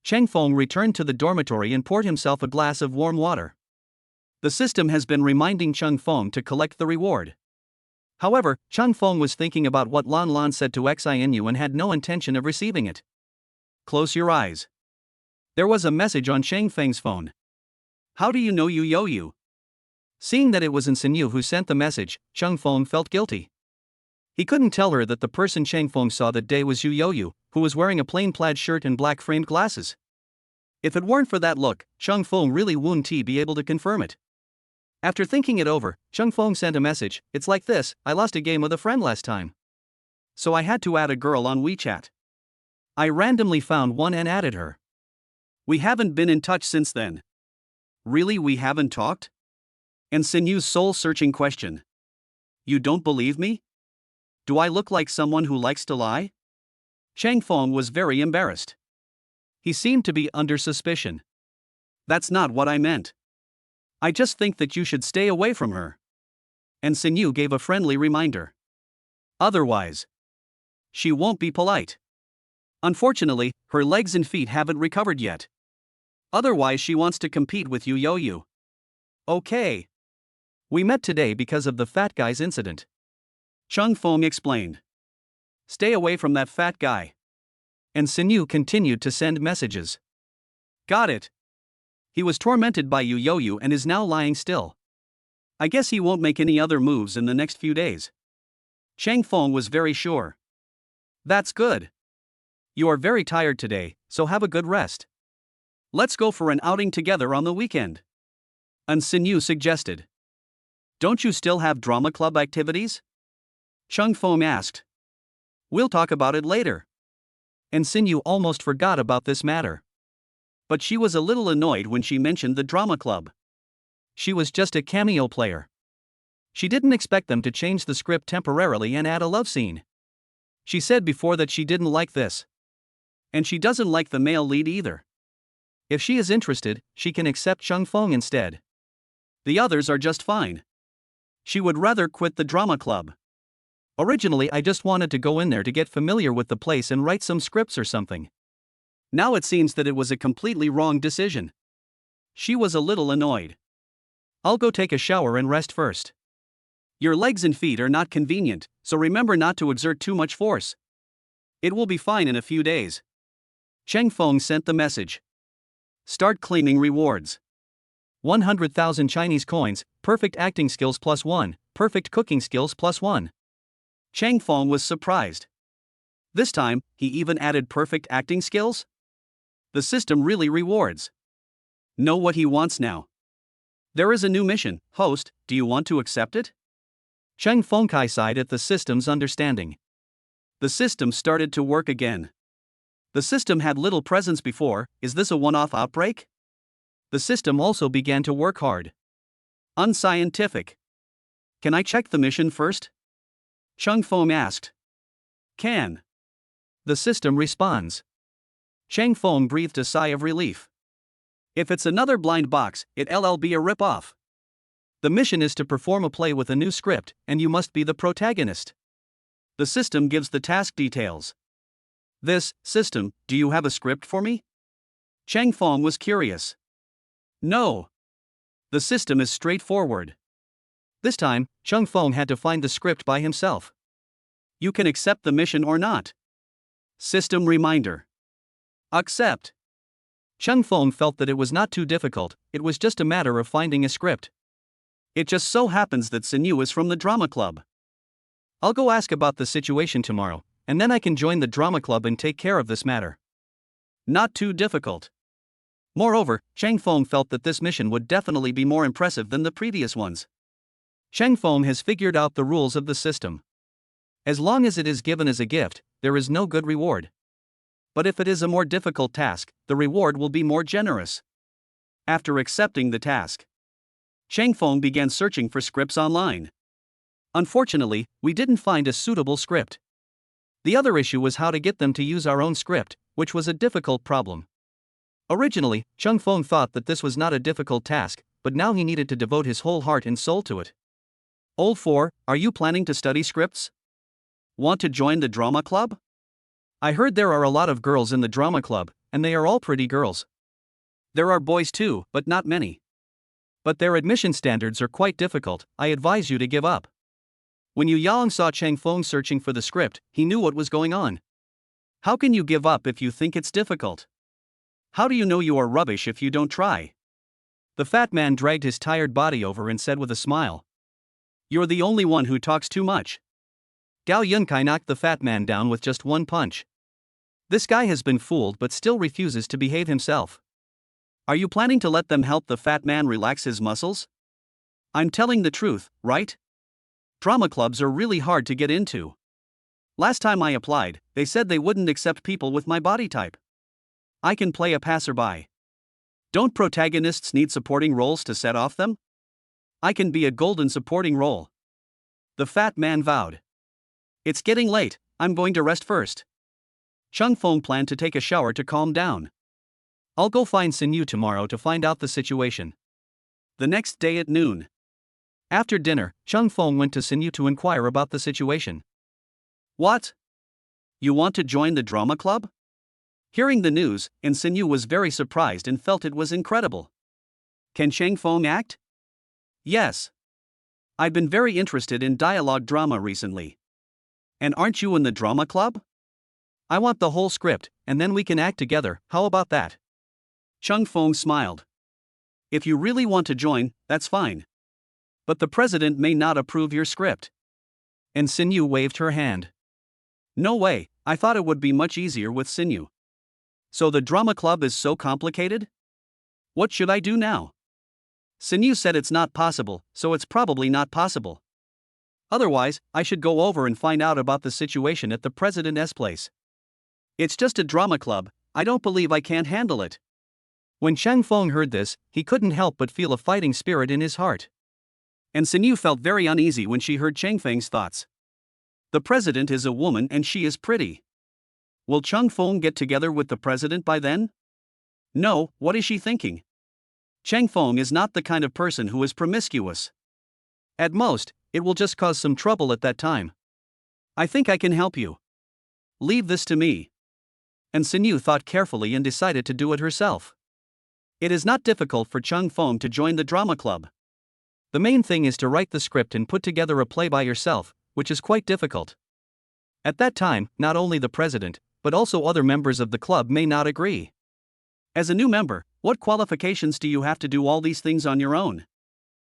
Cheng Feng returned to the dormitory and poured himself a glass of warm water. The system has been reminding Cheng Feng to collect the reward. However, Cheng Feng was thinking about what Lan Lan said to Xinu and had no intention of receiving it. Close your eyes. There was a message on Cheng Feng's phone. How do you know Yu? Seeing that it was Xinu who sent the message, Cheng Feng felt guilty. He couldn't tell her that the person Cheng Feng saw that day was Yu, who was wearing a plain plaid shirt and black framed glasses. If it weren't for that look, Cheng Feng really wouldn't be able to confirm it. After thinking it over, Cheng Feng sent a message. It's like this: I lost a game with a friend last time, so I had to add a girl on WeChat. I randomly found one and added her. We haven't been in touch since then. Really, we haven't talked? And Sinu's soul-searching question. You don't believe me? Do I look like someone who likes to lie? Cheng Feng was very embarrassed. He seemed to be under suspicion. That's not what I meant. I just think that you should stay away from her. And Sinu gave a friendly reminder. Otherwise, she won't be polite. Unfortunately, her legs and feet haven't recovered yet. Otherwise, she wants to compete with Yu. Okay. We met today because of the fat guy's incident. Cheng Feng explained. Stay away from that fat guy. And Sinu continued to send messages. Got it. He was tormented by Yu and is now lying still. I guess he won't make any other moves in the next few days. Cheng Feng was very sure. That's good. You are very tired today, so have a good rest. Let's go for an outing together on the weekend. And Sinu suggested. Don't you still have drama club activities? Cheng Feng asked. We'll talk about it later. And Sinu almost forgot about this matter. But she was a little annoyed when she mentioned the drama club. She was just a cameo player. She didn't expect them to change the script temporarily and add a love scene. She said before that she didn't like this. And she doesn't like the male lead either. If she is interested, she can accept Cheng Feng instead. The others are just fine. She would rather quit the drama club. Originally, I just wanted to go in there to get familiar with the place and write some scripts or something. Now it seems that it was a completely wrong decision. She was a little annoyed. I'll go take a shower and rest first. Your legs and feet are not convenient, so remember not to exert too much force. It will be fine in a few days. Cheng Feng sent the message. Start claiming rewards. 100,000 Chinese coins, perfect acting skills +1, perfect cooking skills +1. Cheng Feng was surprised. This time, he even added perfect acting skills? The system really rewards. Know what he wants now. There is a new mission. Host, do you want to accept it? Cheng Feng sighed at the system's understanding. The system started to work again. The system had little presence before. Is this a one-off outbreak? The system also began to work hard. Unscientific. Can I check the mission first? Cheng Feng asked. Can. The system responds. Cheng Feng breathed a sigh of relief. If it's another blind box, it'll be a rip-off. The mission is to perform a play with a new script, and you must be the protagonist. The system gives the task details. This, system, do you have a script for me? Cheng Feng was curious. No. The system is straightforward. This time, Cheng Feng had to find the script by himself. You can accept the mission or not. System reminder. Accept. Cheng Feng felt that it was not too difficult, it was just a matter of finding a script. It just so happens that Sinu is from the drama club. I'll go ask about the situation tomorrow, and then I can join the drama club and take care of this matter. Not too difficult. Moreover, Cheng Feng felt that this mission would definitely be more impressive than the previous ones. Cheng Feng has figured out the rules of the system. As long as it is given as a gift, there is no good reward. But if it is a more difficult task, the reward will be more generous. After accepting the task, Cheng Feng began searching for scripts online. Unfortunately, we didn't find a suitable script. The other issue was how to get them to use our own script, which was a difficult problem. Originally, Chung Fong thought that this was not a difficult task, but now he needed to devote his whole heart and soul to it. Old 4, are you planning to study scripts? Want to join the drama club? I heard there are a lot of girls in the drama club, and they are all pretty girls. There are boys too, but not many. But their admission standards are quite difficult. I advise you to give up. When Yu Yang saw Chang Feng searching for the script, he knew what was going on. How can you give up if you think it's difficult? How do you know you are rubbish if you don't try? The fat man dragged his tired body over and said with a smile. You're the only one who talks too much. Gao Yunkai knocked the fat man down with just one punch. This guy has been fooled but still refuses to behave himself. Are you planning to let them help the fat man relax his muscles? I'm telling the truth, right? Drama clubs are really hard to get into. Last time I applied, they said they wouldn't accept people with my body type. I can play a passerby. Don't protagonists need supporting roles to set off them? I can be a golden supporting role. The fat man vowed. It's getting late, I'm going to rest first. Chung Feng planned to take a shower to calm down. I'll go find Sin Yu tomorrow to find out the situation. The next day at noon. After dinner, Chung Feng went to Sin Yu to inquire about the situation. What? You want to join the drama club? Hearing the news, and Sin Yu was very surprised and felt it was incredible. Can Chang Feng act? Yes. I've been very interested in dialogue drama recently. And aren't you in the drama club? I want the whole script, and then we can act together, how about that? Chung Feng smiled. If you really want to join, that's fine. But the president may not approve your script. And Sin Yu waved her hand. No way, I thought it would be much easier with Sin Yu. So the drama club is so complicated? What should I do now? Sin Yu said it's not possible, so it's probably not possible. Otherwise, I should go over and find out about the situation at the president's place. It's just a drama club, I don't believe I can't handle it. When Chang Feng heard this, he couldn't help but feel a fighting spirit in his heart. And Sin Yu felt very uneasy when she heard Chang Feng's thoughts. The president is a woman and she is pretty. Will Chung Feng get together with the president by then? No, what is she thinking? Chang Feng is not the kind of person who is promiscuous. At most, it will just cause some trouble at that time. I think I can help you. Leave this to me. And Sin Yu thought carefully and decided to do it herself. It is not difficult for Chung Feng to join the drama club. The main thing is to write the script and put together a play by yourself, which is quite difficult. At that time, not only the president, but also other members of the club may not agree. As a new member, what qualifications do you have to do all these things on your own?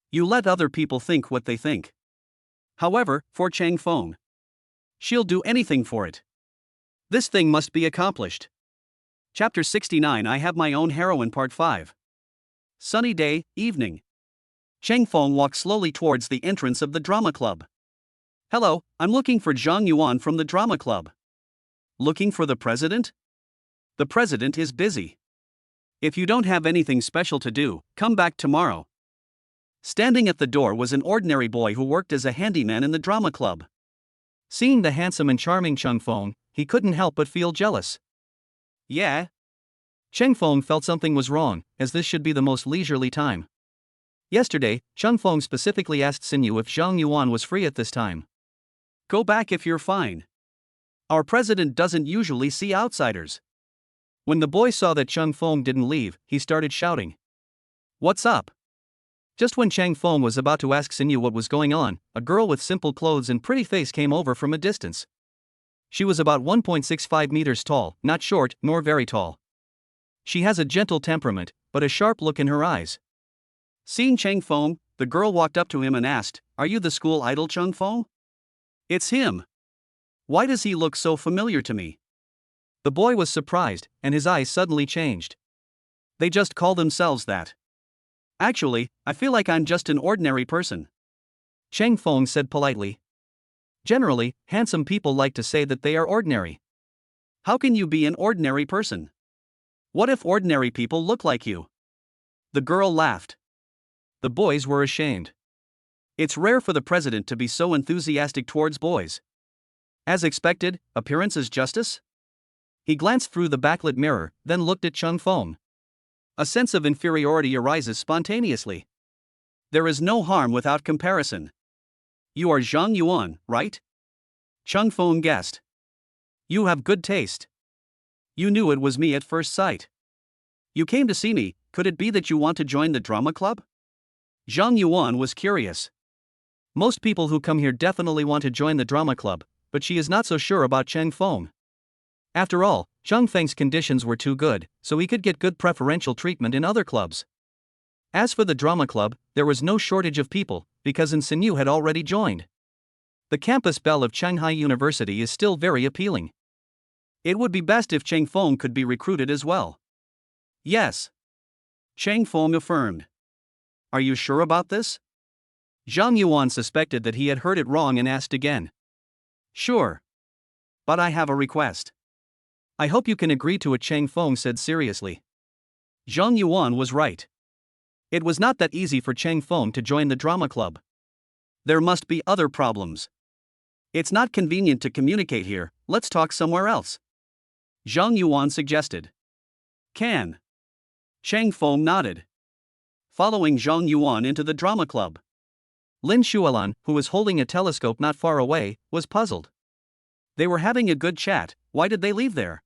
You let other people think what they think. However, for Chang Feng, she'll do anything for it. This thing must be accomplished. Chapter 69 I Have My Own Heroine Part 5. Sunny day, evening. Chang Feng walked slowly towards the entrance of the drama club. Hello, I'm looking for Zhang Yuan from the drama club. Looking for the president? The president is busy. If you don't have anything special to do, come back tomorrow. Standing at the door was an ordinary boy who worked as a handyman in the drama club. Seeing the handsome and charming Chang Feng, he couldn't help but feel jealous. Yeah? Chang Feng felt something was wrong, as this should be the most leisurely time. Yesterday, Chang Feng specifically asked Sin Yu if Zhang Yuan was free at this time. Go back if you're fine. Our president doesn't usually see outsiders. When the boy saw that Chang Feng didn't leave, he started shouting. What's up? Just when Chang Feng was about to ask Sin Yu what was going on, a girl with simple clothes and pretty face came over from a distance. She was about 1.65 meters tall, not short nor very tall. She has a gentle temperament, but a sharp look in her eyes. Seeing Chang Feng, the girl walked up to him and asked, Are you the school idol Chang Feng? It's him. Why does he look so familiar to me? The boy was surprised, and his eyes suddenly changed. They just call themselves that. Actually, I feel like I'm just an ordinary person. Chang Feng said politely. Generally, handsome people like to say that they are ordinary. How can you be an ordinary person? What if ordinary people look like you? The girl laughed. The boys were ashamed. It's rare for the president to be so enthusiastic towards boys. As expected, appearance is justice? He glanced through the backlit mirror, then looked at Cheng Feng. A sense of inferiority arises spontaneously. There is no harm without comparison. You are Zhang Yuan, right? Cheng Feng guessed. You have good taste. You knew it was me at first sight. You came to see me, could it be that you want to join the drama club? Zhang Yuan was curious. Most people who come here definitely want to join the drama club, but she is not so sure about Cheng Feng. After all, Cheng Feng's conditions were too good, so he could get good preferential treatment in other clubs. As for the drama club, there was no shortage of people, because Sinew had already joined. The campus belle of Shanghai University is still very appealing. It would be best if Cheng Feng could be recruited as well. Yes. Cheng Feng affirmed. Are you sure about this? Zhang Yuan suspected that he had heard it wrong and asked again. Sure. But I have a request. I hope you can agree to it, Cheng Feng said seriously. Zhang Yuan was right. It was not that easy for Cheng Feng to join the drama club. There must be other problems. It's not convenient to communicate here, let's talk somewhere else. Zhang Yuan suggested. Can. Cheng Feng nodded. Following Zhang Yuan into the drama club. Lin Xuelan, who was holding a telescope not far away, was puzzled. They were having a good chat, why did they leave there?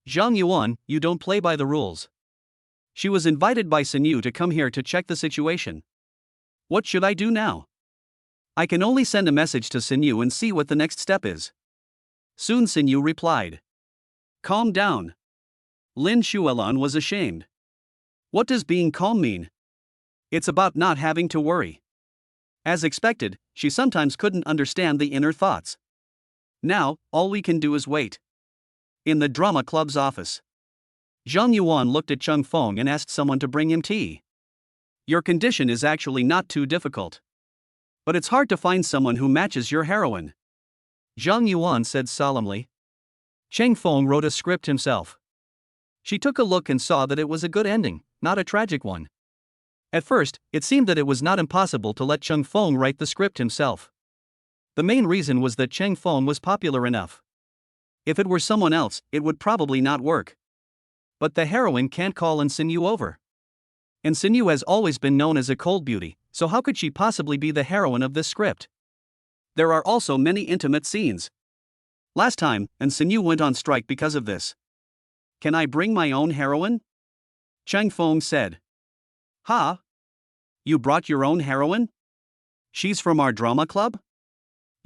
Zhang Yuan, you don't play by the rules. She was invited by Sinew to come here to check the situation. What should I do now? I can only send a message to Sinew and see what the next step is. Soon Sinew replied. Calm down. Lin Xuelan was ashamed. What does being calm mean? It's about not having to worry. As expected, she sometimes couldn't understand the inner thoughts. Now, all we can do is wait. In the drama club's office. Zhang Yuan looked at Cheng Feng and asked someone to bring him tea. Your condition is actually not too difficult. But it's hard to find someone who matches your heroine. Zhang Yuan said solemnly. Cheng Feng wrote a script himself. She took a look and saw that it was a good ending, not a tragic one. At first, it seemed that it was not impossible to let Cheng Feng write the script himself. The main reason was that Cheng Feng was popular enough. If it were someone else, it would probably not work. But the heroine can't call Sinew over. And Sinew has always been known as a cold beauty, so how could she possibly be the heroine of this script? There are also many intimate scenes. Last time, Sinew went on strike because of this. Can I bring my own heroine? Cheng Feng said. Ha? You brought your own heroine? She's from our drama club?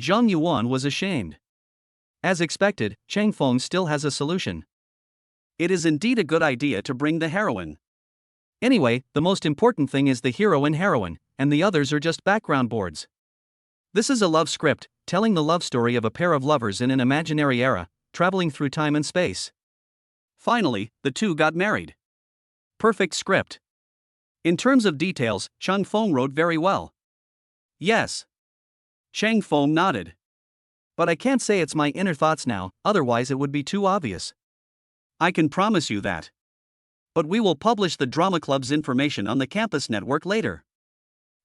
Zhang Yuan was ashamed. As expected, Cheng Feng still has a solution. It is indeed a good idea to bring the heroine. Anyway, the most important thing is the hero and heroine, and the others are just background boards. This is a love script, telling the love story of a pair of lovers in an imaginary era, traveling through time and space. Finally, the two got married. Perfect script. In terms of details, Cheng Feng wrote very well. Yes. Cheng Feng nodded. But I can't say it's my inner thoughts now, otherwise it would be too obvious. I can promise you that. But we will publish the drama club's information on the campus network later.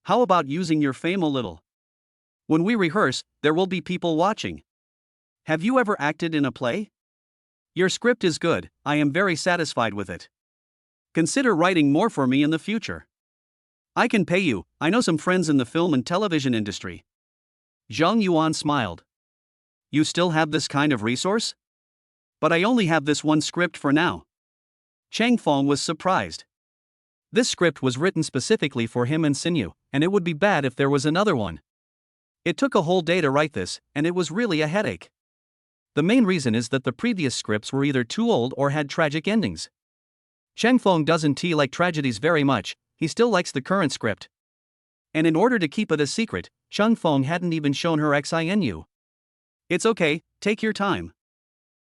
How about using your fame a little? When we rehearse, there will be people watching. Have you ever acted in a play? Your script is good, I am very satisfied with it. Consider writing more for me in the future. I can pay you, I know some friends in the film and television industry. Zhang Yuan smiled. You still have this kind of resource? But I only have this one script for now. Cheng Feng was surprised. This script was written specifically for him and Sinew, and it would be bad if there was another one. It took a whole day to write this, and it was really a headache. The main reason is that the previous scripts were either too old or had tragic endings. Cheng Feng doesn't like tragedies very much, he still likes the current script. And in order to keep it a secret, Cheng Feng hadn't even shown her XINU. It's okay, take your time.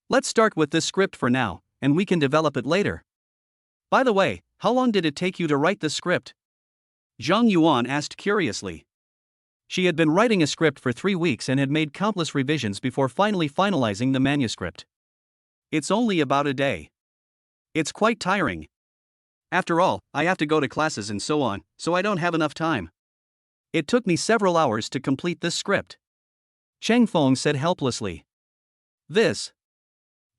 Let's start with this script for now, and we can develop it later. By the way, how long did it take you to write this script? Zhang Yuan asked curiously. She had been writing a script for 3 weeks and had made countless revisions before finally finalizing the manuscript. It's only about a day. It's quite tiring. After all, I have to go to classes and so on, so I don't have enough time. It took me several hours to complete this script. Cheng Feng said helplessly. This.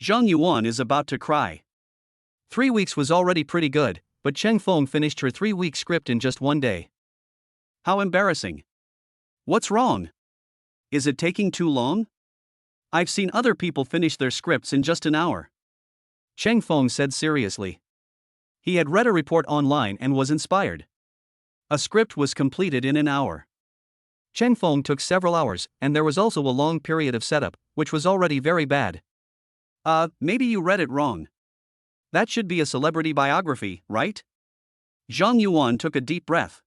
Zhang Yuan is about to cry. 3 weeks was already pretty good, but Cheng Feng finished her 3-week script in just 1 day. How embarrassing. What's wrong? Is it taking too long? I've seen other people finish their scripts in just an hour. Cheng Feng said seriously. He had read a report online and was inspired. A script was completed in an hour. Cheng Feng took several hours, and there was also a long period of setup, which was already very bad. Maybe you read it wrong. That should be a celebrity biography, right? Zhang Yuan took a deep breath.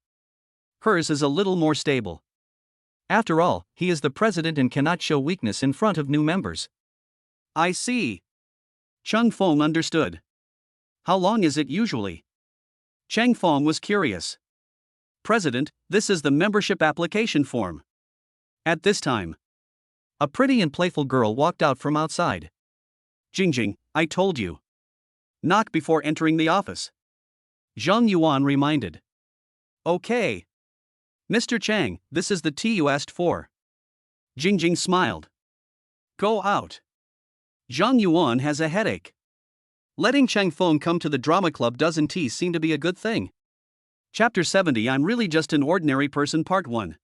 Hers is a little more stable. After all, he is the president and cannot show weakness in front of new members. I see. Cheng Feng understood. How long is it usually? Cheng Feng was curious. President, this is the membership application form. At this time, a pretty and playful girl walked out from outside. Jingjing, I told you. Knock before entering the office. Zhang Yuan reminded. Okay. Mr. Chang, this is the tea you asked for. Jingjing smiled. Go out. Zhang Yuan has a headache. Letting Cheng Feng come to the drama club doesn't tea seem to be a good thing. Chapter 70 I'm really just an ordinary person Part 1.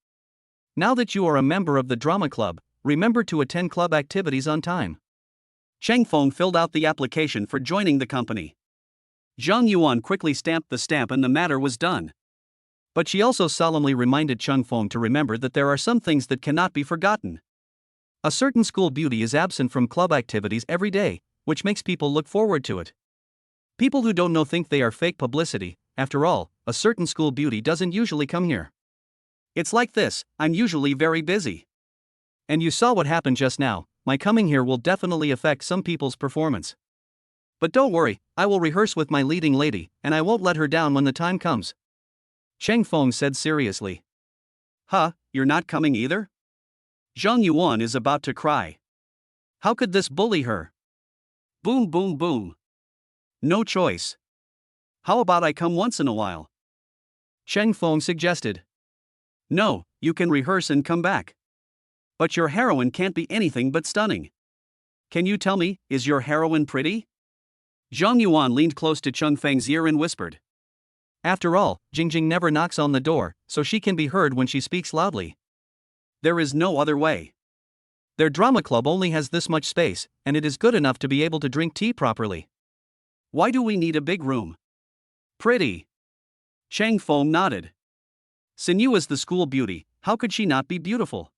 Now that you are a member of the drama club, remember to attend club activities on time. Cheng Feng filled out the application for joining the company. Zhang Yuan quickly stamped the stamp and the matter was done. But she also solemnly reminded Cheng Feng to remember that there are some things that cannot be forgotten. A certain school beauty is absent from club activities every day, which makes people look forward to it. People who don't know think they are fake publicity. After all, a certain school beauty doesn't usually come here. It's like this, I'm usually very busy. And you saw what happened just now. My coming here will definitely affect some people's performance. But don't worry, I will rehearse with my leading lady, and I won't let her down when the time comes. Cheng Feng said seriously. Huh, you're not coming either? Zhang Yuan is about to cry. How could this bully her? Boom boom boom. No choice. How about I come once in a while? Cheng Feng suggested. No, you can rehearse and come back. But your heroine can't be anything but stunning. Can you tell me, is your heroine pretty? Zhang Yuan leaned close to Cheng Feng's ear and whispered. After all, Jingjing never knocks on the door, so she can be heard when she speaks loudly. There is no other way. Their drama club only has this much space, and it is good enough to be able to drink tea properly. Why do we need a big room? Pretty. Cheng Feng nodded. Sinyu is the school beauty, how could she not be beautiful?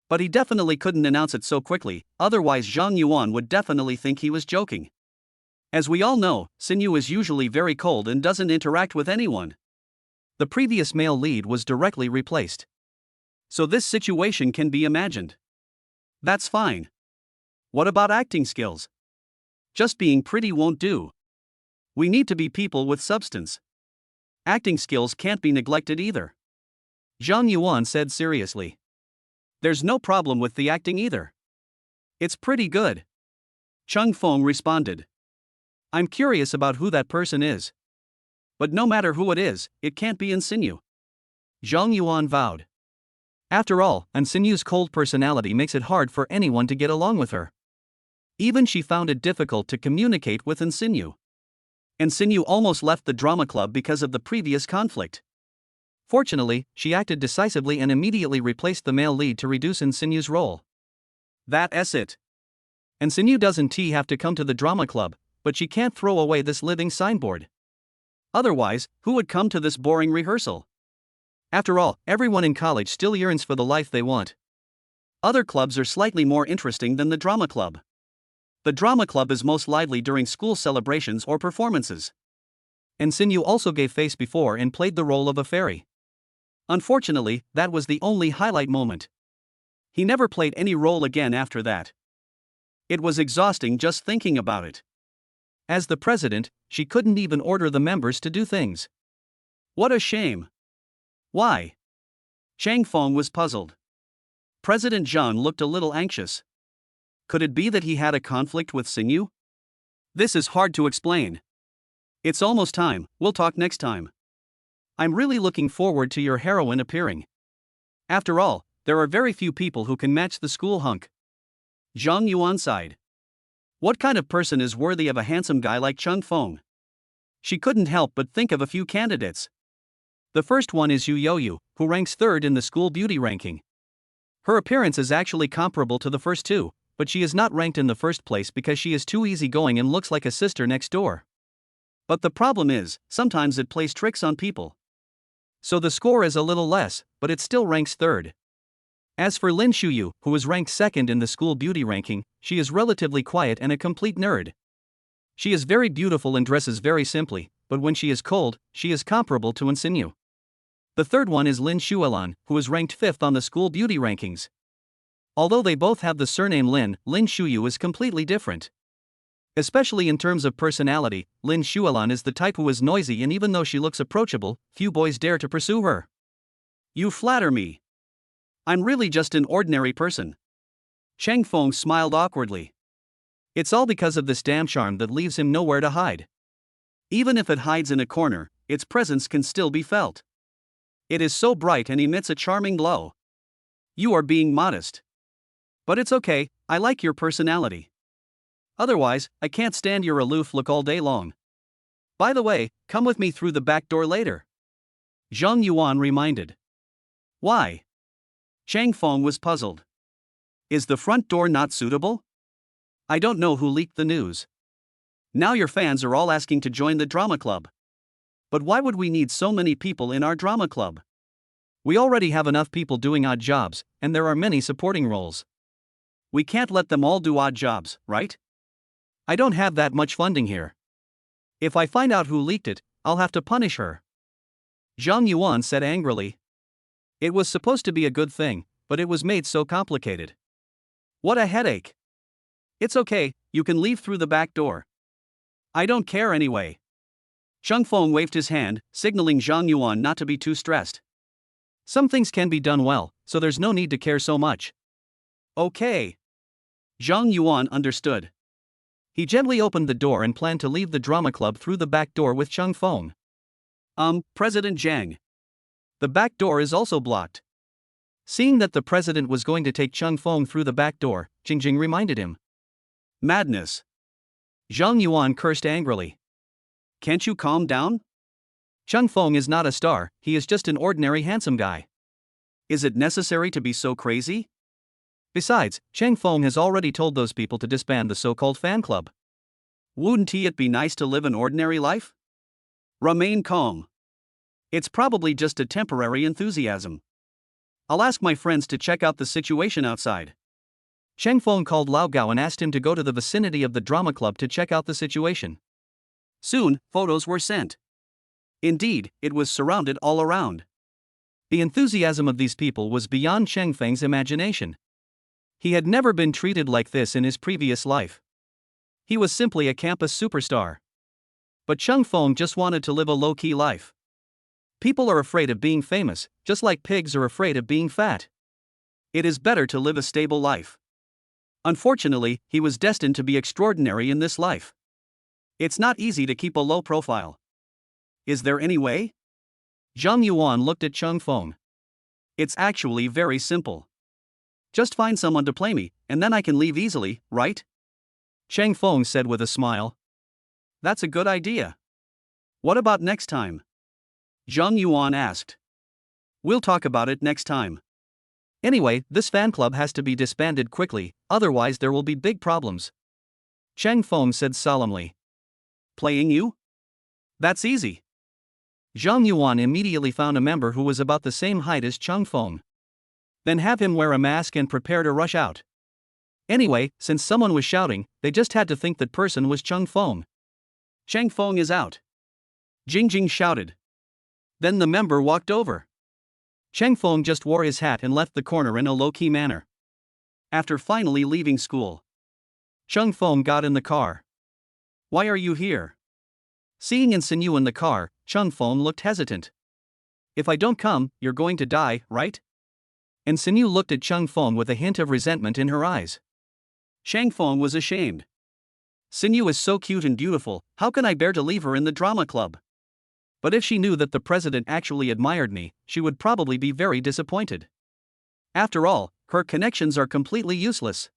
But he definitely couldn't announce it so quickly, otherwise Zhang Yuan would definitely think he was joking. As we all know, Sinyu is usually very cold and doesn't interact with anyone. The previous male lead was directly replaced. So this situation can be imagined. That's fine. What about acting skills? Just being pretty won't do. We need to be people with substance. Acting skills can't be neglected either. Zhang Yuan said seriously. There's no problem with the acting either. It's pretty good. Cheng Feng responded. I'm curious about who that person is. But no matter who it is, it can't be Sinyu. Zhang Yuan vowed. After all, Sinyu's cold personality makes it hard for anyone to get along with her. Even she found it difficult to communicate with Sinyu. Sinyu almost left the drama club because of the previous conflict. Fortunately, she acted decisively and immediately replaced the male lead to reduce Sinyu's role. That's it. Sinyu doesn't have to come to the drama club, but she can't throw away this living signboard. Otherwise, who would come to this boring rehearsal? After all, everyone in college still yearns for the life they want. Other clubs are slightly more interesting than the drama club. The drama club is most lively during school celebrations or performances. Sinyu also gave face before and played the role of a fairy. Unfortunately, that was the only highlight moment. He never played any role again after that. It was exhausting just thinking about it. As the president, she couldn't even order the members to do things. What a shame. Why? Cheng Feng was puzzled. President Zhang looked a little anxious. Could it be that he had a conflict with Sinyu? This is hard to explain. It's almost time, we'll talk next time. I'm really looking forward to your heroine appearing. After all, there are very few people who can match the school hunk. Zhang Yuan sighed. What kind of person is worthy of a handsome guy like Cheng Feng? She couldn't help but think of a few candidates. The first one is Yu Youyu, who ranks third in the school beauty ranking. Her appearance is actually comparable to the first two, but she is not ranked in the first place because she is too easygoing and looks like a sister next door. But the problem is, sometimes it plays tricks on people. So the score is a little less, but it still ranks third. As for Lin Shuyu, who is ranked second in the school beauty ranking, she is relatively quiet and a complete nerd. She is very beautiful and dresses very simply, but when she is cold, she is comparable to Insinu. The third one is Lin Shuelan, who is ranked fifth on the school beauty rankings. Although they both have the surname Lin, Lin Shuyu is completely different. Especially in terms of personality, Lin Shuelan is the type who is noisy, and even though she looks approachable, few boys dare to pursue her. You flatter me. I'm really just an ordinary person. Cheng Feng smiled awkwardly. It's all because of this damn charm that leaves him nowhere to hide. Even if it hides in a corner, its presence can still be felt. It is so bright and emits a charming glow. You are being modest. But it's okay, I like your personality. Otherwise, I can't stand your aloof look all day long. By the way, come with me through the back door later. Zhang Yuan reminded. Why? Cheng Feng was puzzled. Is the front door not suitable? I don't know who leaked the news. Now your fans are all asking to join the drama club. But why would we need so many people in our drama club? We already have enough people doing odd jobs, and there are many supporting roles. We can't let them all do odd jobs, right? I don't have that much funding here. If I find out who leaked it, I'll have to punish her. Zhang Yuan said angrily. It was supposed to be a good thing, but it was made so complicated. What a headache. It's okay, you can leave through the back door. I don't care anyway. Cheng Feng waved his hand, signaling Zhang Yuan not to be too stressed. Some things can be done well, so there's no need to care so much. Okay. Zhang Yuan understood. He gently opened the door and planned to leave the drama club through the back door with Cheng Feng. President Zhang. The back door is also blocked. Seeing that the president was going to take Cheng Feng through the back door, Jingjing reminded him. Madness. Zhang Yuan cursed angrily. Can't you calm down? Cheng Feng is not a star, he is just an ordinary handsome guy. Is it necessary to be so crazy? Besides, Cheng Feng has already told those people to disband the so-called fan club. Wouldn't it be nice to live an ordinary life? Remain calm. It's probably just a temporary enthusiasm. I'll ask my friends to check out the situation outside. Cheng Feng called Lao Gao and asked him to go to the vicinity of the drama club to check out the situation. Soon, photos were sent. Indeed, it was surrounded all around. The enthusiasm of these people was beyond Cheng Feng's imagination. He had never been treated like this in his previous life. He was simply a campus superstar. But Cheng Feng just wanted to live a low-key life. People are afraid of being famous, just like pigs are afraid of being fat. It is better to live a stable life. Unfortunately, he was destined to be extraordinary in this life. It's not easy to keep a low profile. Is there any way? Zhang Yuan looked at Cheng Feng. It's actually very simple. Just find someone to play me, and then I can leave easily, right? Cheng Feng said with a smile. That's a good idea. What about next time? Zhang Yuan asked. We'll talk about it next time. Anyway, this fan club has to be disbanded quickly, otherwise there will be big problems. Cheng Feng said solemnly. Playing you? That's easy. Zhang Yuan immediately found a member who was about the same height as Cheng Feng. Then have him wear a mask and prepare to rush out. Anyway, since someone was shouting, they just had to think that person was Cheng Feng. Cheng Feng is out. Jingjing shouted. Then the member walked over. Cheng Feng just wore his hat and left the corner in a low-key manner. After finally leaving school, Cheng Feng got in the car. Why are you here? Seeing Insinu in the car, Cheng Feng looked hesitant. If I don't come, you're going to die, right? Insinu looked at Cheng Feng with a hint of resentment in her eyes. Cheng Feng was ashamed. Sinu is so cute and beautiful, how can I bear to leave her in the drama club? But if she knew that the president actually admired me, she would probably be very disappointed. After all, her connections are completely useless.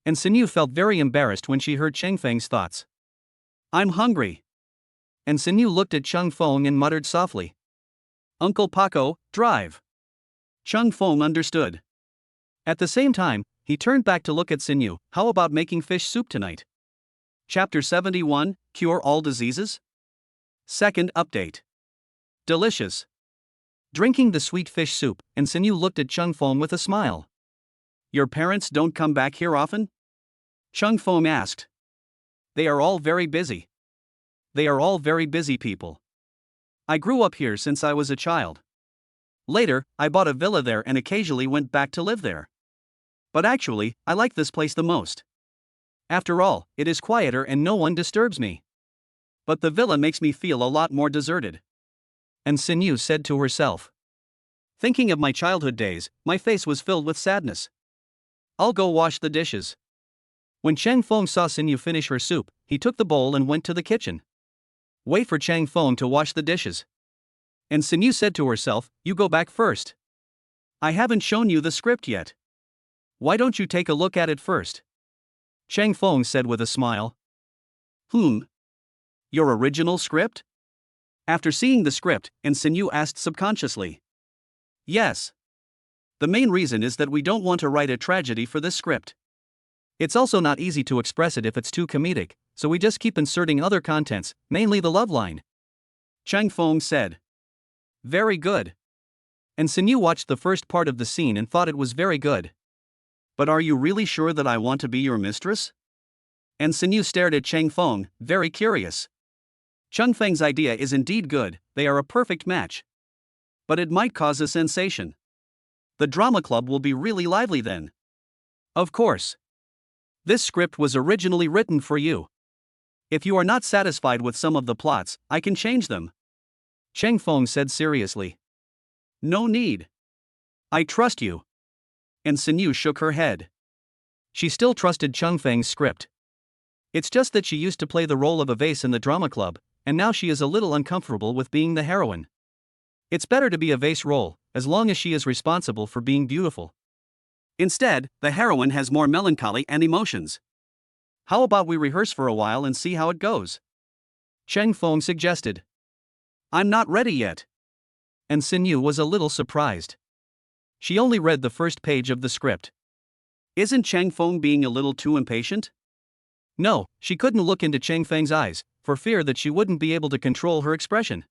And Sinyu felt very embarrassed when she heard Cheng Feng's thoughts. I'm hungry. And Sinyu looked at Cheng Feng and muttered softly. Uncle Paco, drive. Cheng Feng understood. At the same time, he turned back to look at Sinyu. How about making fish soup tonight? Chapter 71, Cure All Diseases? Second update. Delicious. Drinking the sweet fish soup, and Sinyu looked at Cheng Feng with a smile. Your parents don't come back here often? Cheng Feng asked. They are all very busy. They are all very busy people. I grew up here since I was a child. Later, I bought a villa there and occasionally went back to live there. But actually, I like this place the most. After all, it is quieter and no one disturbs me. But the villa makes me feel a lot more deserted. And Sinyu said to herself. Thinking of my childhood days, my face was filled with sadness. I'll go wash the dishes. When Cheng Feng saw Sinyu finish her soup, he took the bowl and went to the kitchen. Wait for Cheng Feng to wash the dishes. And Sinyu said to herself, you go back first. I haven't shown you the script yet. Why don't you take a look at it first? Cheng Feng said with a smile. Your original script? After seeing the script, and Sinyu asked subconsciously. Yes. The main reason is that we don't want to write a tragedy for this script. It's also not easy to express it if it's too comedic, so we just keep inserting other contents, mainly the love line. Cheng Feng said. Very good. And Sinyu watched the first part of the scene and thought it was very good. But are you really sure that I want to be your mistress? And Sinyu stared at Cheng Feng, very curious. Cheng Feng's idea is indeed good, they are a perfect match. But it might cause a sensation. The drama club will be really lively then. Of course. This script was originally written for you. If you are not satisfied with some of the plots, I can change them. Cheng Feng said seriously. No need. I trust you. And Sinyu shook her head. She still trusted Cheng Feng's script. It's just that she used to play the role of a vase in the drama club, and now she is a little uncomfortable with being the heroine. It's better to be a vase role, as long as she is responsible for being beautiful. Instead, the heroine has more melancholy and emotions. How about we rehearse for a while and see how it goes? Cheng Feng suggested. I'm not ready yet. And Sinyu was a little surprised. She only read the first page of the script. Isn't Cheng Feng being a little too impatient? No, she couldn't look into Cheng Feng's eyes, for fear that she wouldn't be able to control her expression.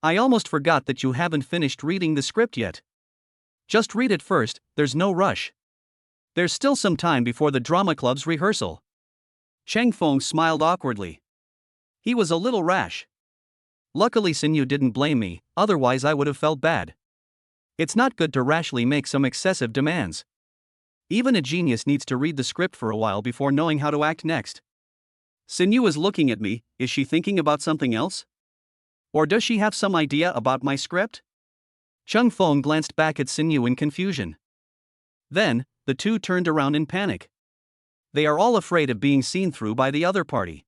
I almost forgot that you haven't finished reading the script yet. Just read it first, there's no rush. There's still some time before the drama club's rehearsal. Cheng Feng smiled awkwardly. He was a little rash. Luckily Sinyu didn't blame me, otherwise I would have felt bad. It's not good to rashly make some excessive demands. Even a genius needs to read the script for a while before knowing how to act next. Sinyu is looking at me, is she thinking about something else? Or does she have some idea about my script? Cheng Feng glanced back at Sinyu in confusion. Then, the two turned around in panic. They are all afraid of being seen through by the other party.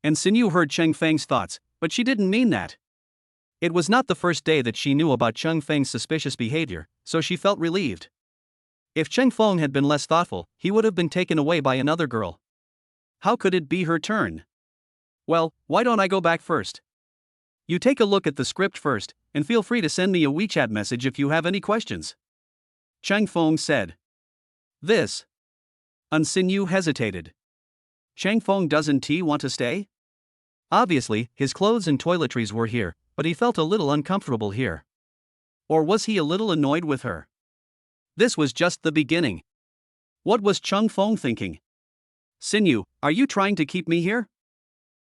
And Sinyu heard Cheng Feng's thoughts, but she didn't mean that. It was not the first day that she knew about Cheng Feng's suspicious behavior, so she felt relieved. If Cheng Feng had been less thoughtful, he would have been taken away by another girl. How could it be her turn? Well, why don't I go back first? You take a look at the script first, and feel free to send me a WeChat message if you have any questions. Cheng Feng said. This. And Sinyu hesitated. Cheng Feng doesn't he want to stay? Obviously, his clothes and toiletries were here, but he felt a little uncomfortable here. Or was he a little annoyed with her? This was just the beginning. What was Cheng Feng thinking? Sinyu, are you trying to keep me here?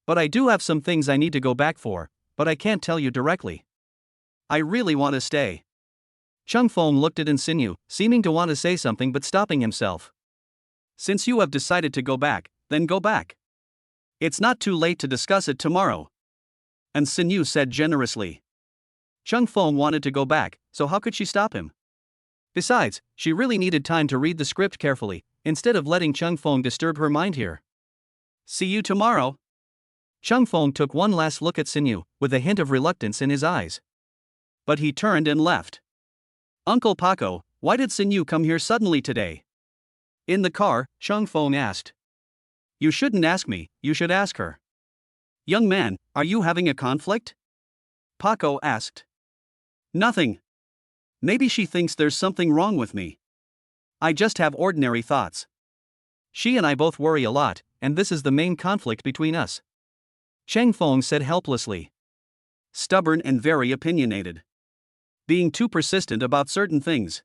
But I do have some things I need to go back for, but I can't tell you directly. I really want to stay. Cheng Feng looked at Sinyu, seeming to want to say something but stopping himself. Since you have decided to go back, then go back. It's not too late to discuss it tomorrow. And Sinyu said generously. Cheng Feng wanted to go back, so how could she stop him? Besides, she really needed time to read the script carefully, instead of letting Cheng Feng disturb her mind here. See you tomorrow. Cheng Feng took one last look at Sinyu, with a hint of reluctance in his eyes. But he turned and left. Uncle Paco, why did Sinyu come here suddenly today? In the car, Cheng Feng asked. You shouldn't ask me, you should ask her. Young man, are you having a conflict? Paco asked. Nothing. Maybe she thinks there's something wrong with me. I just have ordinary thoughts. She and I both worry a lot, and this is the main conflict between us. Cheng Feng said helplessly. Stubborn and very opinionated. Being too persistent about certain things.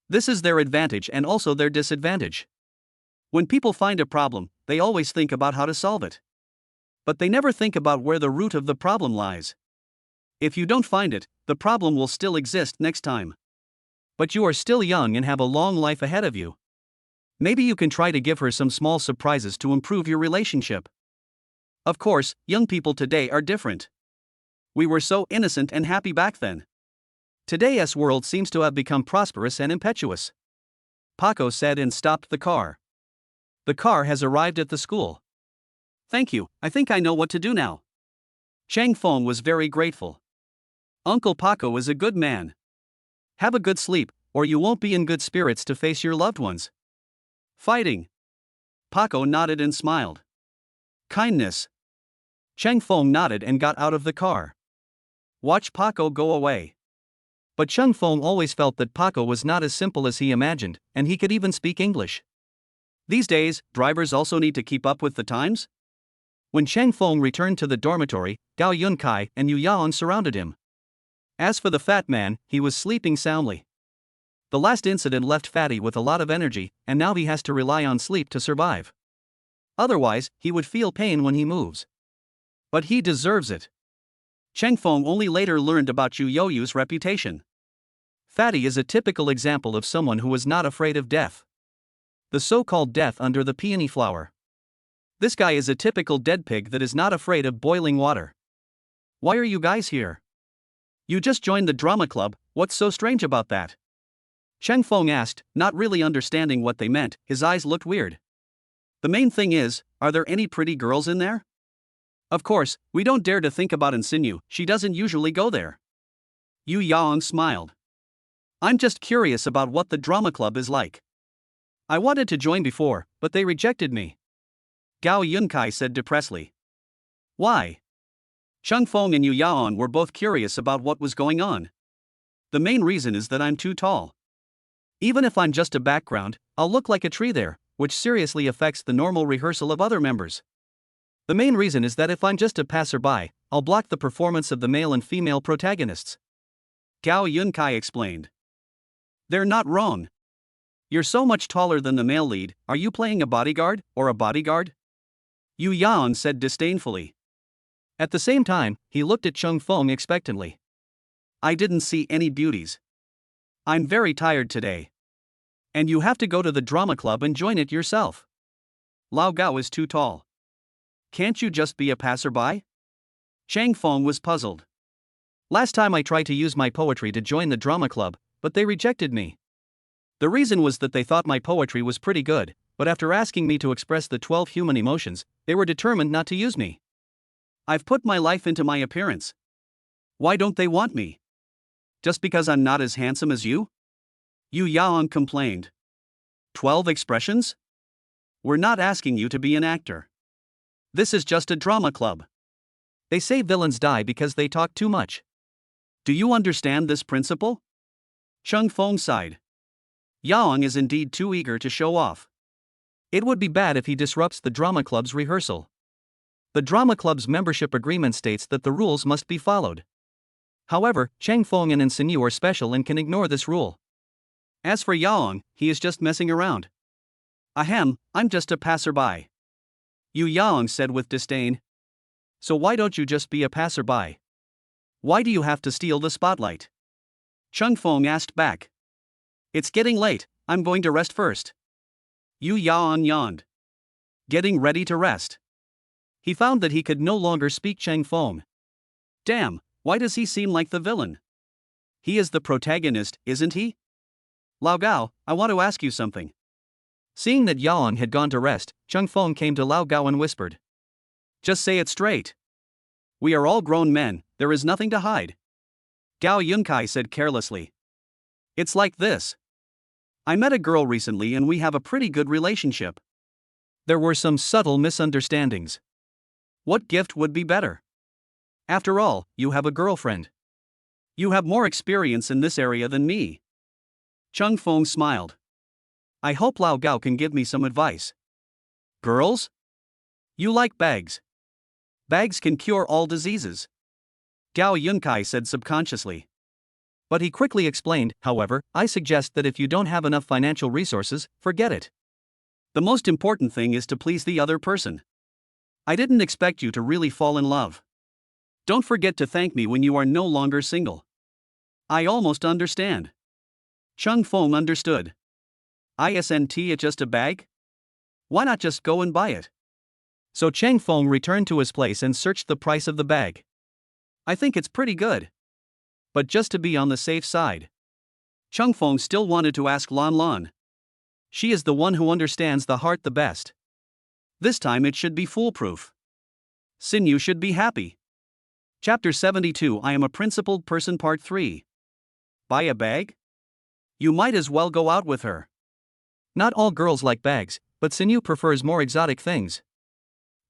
This is their advantage and also their disadvantage. When people find a problem, they always think about how to solve it. But they never think about where the root of the problem lies. If you don't find it, the problem will still exist next time. But you are still young and have a long life ahead of you. Maybe you can try to give her some small surprises to improve your relationship. Of course, young people today are different. We were so innocent and happy back then. Today's world seems to have become prosperous and impetuous. Paco said and stopped the car. The car has arrived at the school. Thank you, I think I know what to do now. Cheng Feng was very grateful. Uncle Paco is a good man. Have a good sleep, or you won't be in good spirits to face your loved ones. Fighting. Paco nodded and smiled. Kindness. Cheng Feng nodded and got out of the car. Watch Paco go away. But Cheng Feng always felt that Paco was not as simple as he imagined, and he could even speak English. These days, drivers also need to keep up with the times? When Cheng Feng returned to the dormitory, Gao Yunkai and Yu Yaon surrounded him. As for the fat man, he was sleeping soundly. The last incident left Fatty with a lot of energy, and now he has to rely on sleep to survive. Otherwise, he would feel pain when he moves. But he deserves it. Cheng Feng only later learned about Yu Youyu's reputation. Fatty is a typical example of someone who is not afraid of death. The so-called death under the peony flower. This guy is a typical dead pig that is not afraid of boiling water. Why are you guys here? You just joined the drama club, what's so strange about that? Cheng Feng asked, not really understanding what they meant, his eyes looked weird. The main thing is, are there any pretty girls in there? Of course, we don't dare to think about Insinu, she doesn't usually go there. Yu Yaon smiled. I'm just curious about what the drama club is like. I wanted to join before, but they rejected me. Gao Yunkai said depressedly. Why? Cheng Feng and Yu Yaon were both curious about what was going on. The main reason is that I'm too tall. Even if I'm just a background, I'll look like a tree there, which seriously affects the normal rehearsal of other members. The main reason is that if I'm just a passerby, I'll block the performance of the male and female protagonists. Gao Yunkai explained. They're not wrong. You're so much taller than the male lead, are you playing a bodyguard, or a bodyguard? Yu Yaon said disdainfully. At the same time, he looked at Cheng Feng expectantly. I didn't see any beauties. I'm very tired today. And you have to go to the drama club and join it yourself. Lao Gao is too tall. Can't you just be a passerby? Cheng Feng was puzzled. Last time I tried to use my poetry to join the drama club, but they rejected me. The reason was that they thought my poetry was pretty good, but after asking me to express the 12 human emotions, they were determined not to use me. I've put my life into my appearance. Why don't they want me? Just because I'm not as handsome as you? Yu Yaon complained. 12 expressions? We're not asking you to be an actor. This is just a drama club. They say villains die because they talk too much. Do you understand this principle? Cheng Feng sighed. Yaong is indeed too eager to show off. It would be bad if he disrupts the drama club's rehearsal. The drama club's membership agreement states that the rules must be followed. However, Cheng Feng and Insinu are special and can ignore this rule. As for Yaong, he is just messing around. Ahem, I'm just a passerby. Yu Yaong said with disdain. So why don't you just be a passerby? Why do you have to steal the spotlight? Cheng Feng asked back. It's getting late, I'm going to rest first. Yu Yaong yawned. Getting ready to rest. He found that he could no longer speak Cheng Feng. Damn, why does he seem like the villain? He is the protagonist, isn't he? Lao Gao, I want to ask you something. Seeing that Yaong had gone to rest, Cheng Feng came to Lao Gao and whispered. Just say it straight. We are all grown men, there is nothing to hide. Gao Yunkai said carelessly. It's like this. I met a girl recently and we have a pretty good relationship. There were some subtle misunderstandings. What gift would be better? After all, you have a girlfriend. You have more experience in this area than me. Chung Fong smiled. I hope Lao Gao can give me some advice. Girls? You like bags. Bags can cure all diseases. Gao Yunkai said subconsciously. But he quickly explained, however, I suggest that if you don't have enough financial resources, forget it. The most important thing is to please the other person. I didn't expect you to really fall in love. Don't forget to thank me when you are no longer single. I almost understand. Chung Fong understood. Isn't it just a bag? Why not just go and buy it? So Chang Fong returned to his place and searched the price of the bag. I think it's pretty good. But just to be on the safe side. Chung Fong still wanted to ask Lan Lan. She is the one who understands the heart the best. This time it should be foolproof. Sinyu should be happy. Chapter 72 I Am a Principled Person Part 3. Buy a bag? You might as well go out with her. Not all girls like bags, but Sinyu prefers more exotic things.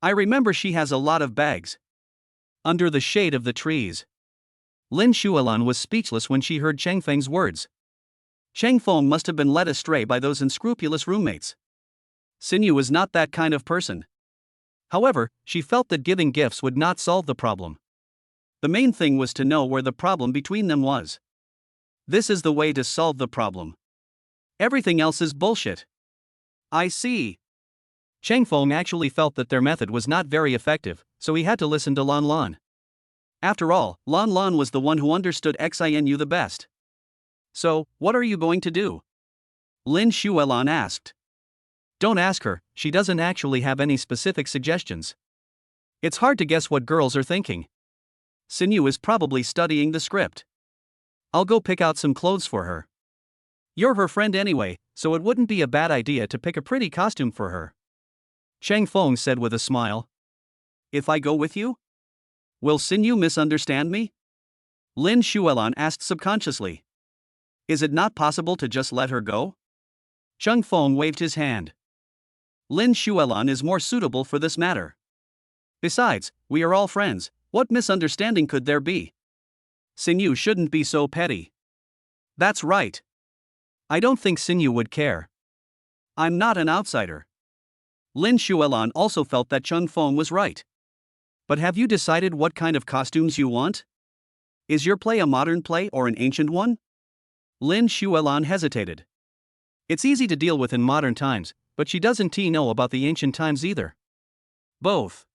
I remember she has a lot of bags. Under the shade of the trees. Lin Shualan was speechless when she heard Chang Feng's words. Chang Feng must have been led astray by those unscrupulous roommates. Sinyu is not that kind of person. However, she felt that giving gifts would not solve the problem. The main thing was to know where the problem between them was. This is the way to solve the problem. Everything else is bullshit. I see. Chang Feng actually felt that their method was not very effective, so he had to listen to Lan Lan. After all, Lan Lan was the one who understood Xinu the best. So, what are you going to do? Lin Shuelan asked. Don't ask her, she doesn't actually have any specific suggestions. It's hard to guess what girls are thinking. Sinyu is probably studying the script. I'll go pick out some clothes for her. You're her friend anyway, so it wouldn't be a bad idea to pick a pretty costume for her. Chang Feng said with a smile. If I go with you? Will Sinyu misunderstand me? Lin Shuelan asked subconsciously. Is it not possible to just let her go? Chung Feng waved his hand. Lin Shuelan is more suitable for this matter. Besides, we are all friends, what misunderstanding could there be? Sinyu shouldn't be so petty. That's right. I don't think Sinyu would care. I'm not an outsider. Lin Shuelan also felt that Chung Feng was right. But have you decided what kind of costumes you want? Is your play a modern play or an ancient one? Lin Shuelan hesitated. It's easy to deal with in modern times, but she doesn't know about the ancient times either. Both.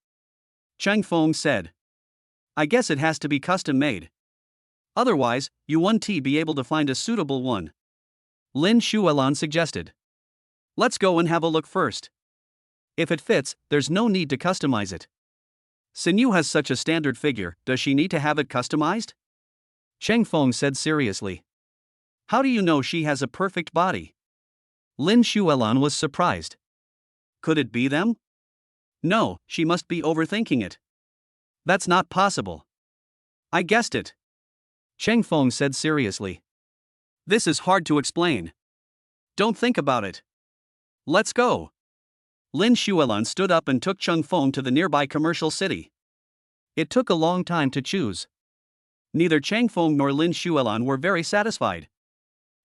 Chang Feng said. I guess it has to be custom made. Otherwise, you won't be able to find a suitable one. Lin Shuelan suggested. Let's go and have a look first. If it fits, there's no need to customize it. Sinyu has such a standard figure, does she need to have it customized? Chang Feng said seriously. How do you know she has a perfect body? Lin Shuelan was surprised. Could it be them? No, she must be overthinking it. That's not possible. I guessed it. Chang Feng said seriously. This is hard to explain. Don't think about it. Let's go. Lin Shuelan stood up and took Chung Feng to the nearby commercial city. It took a long time to choose. Neither Chang Feng nor Lin Shuelan were very satisfied.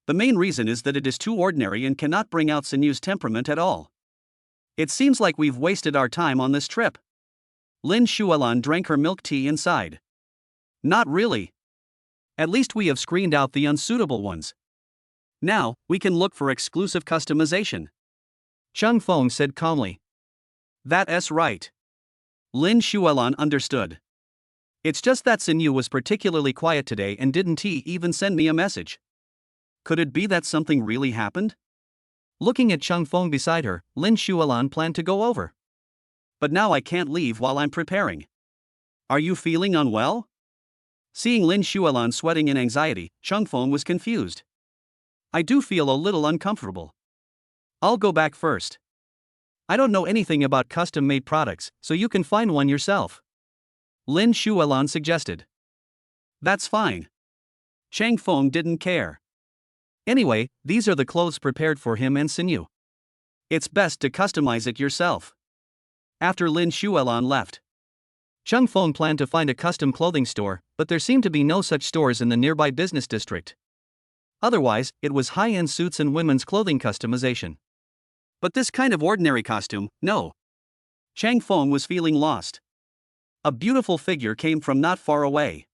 The main reason is that it is too ordinary and cannot bring out Sinyu's temperament at all. It seems like we've wasted our time on this trip. Lin Shuelan drank her milk tea and sighed. Not really. At least we have screened out the unsuitable ones. Now, we can look for exclusive customization. Chung Feng said calmly. That's right. Lin Shuelan understood. It's just that Sinyu was particularly quiet today and didn't even send me a message. Could it be that something really happened? Looking at Chung Feng beside her, Lin Shuelan planned to go over. But now I can't leave while I'm preparing. Are you feeling unwell? Seeing Lin Shuelan sweating in anxiety, Chung Feng was confused. I do feel a little uncomfortable. I'll go back first. I don't know anything about custom-made products, so you can find one yourself. Lin Shuelan suggested. That's fine. Chang Feng didn't care. Anyway, these are the clothes prepared for him and Sinew. It's best to customize it yourself. After Lin Xuelon left, Cheng Feng planned to find a custom clothing store, but there seemed to be no such stores in the nearby business district. Otherwise, it was high-end suits and women's clothing customization. But this kind of ordinary costume, no. Cheng Feng was feeling lost. A beautiful figure came from not far away.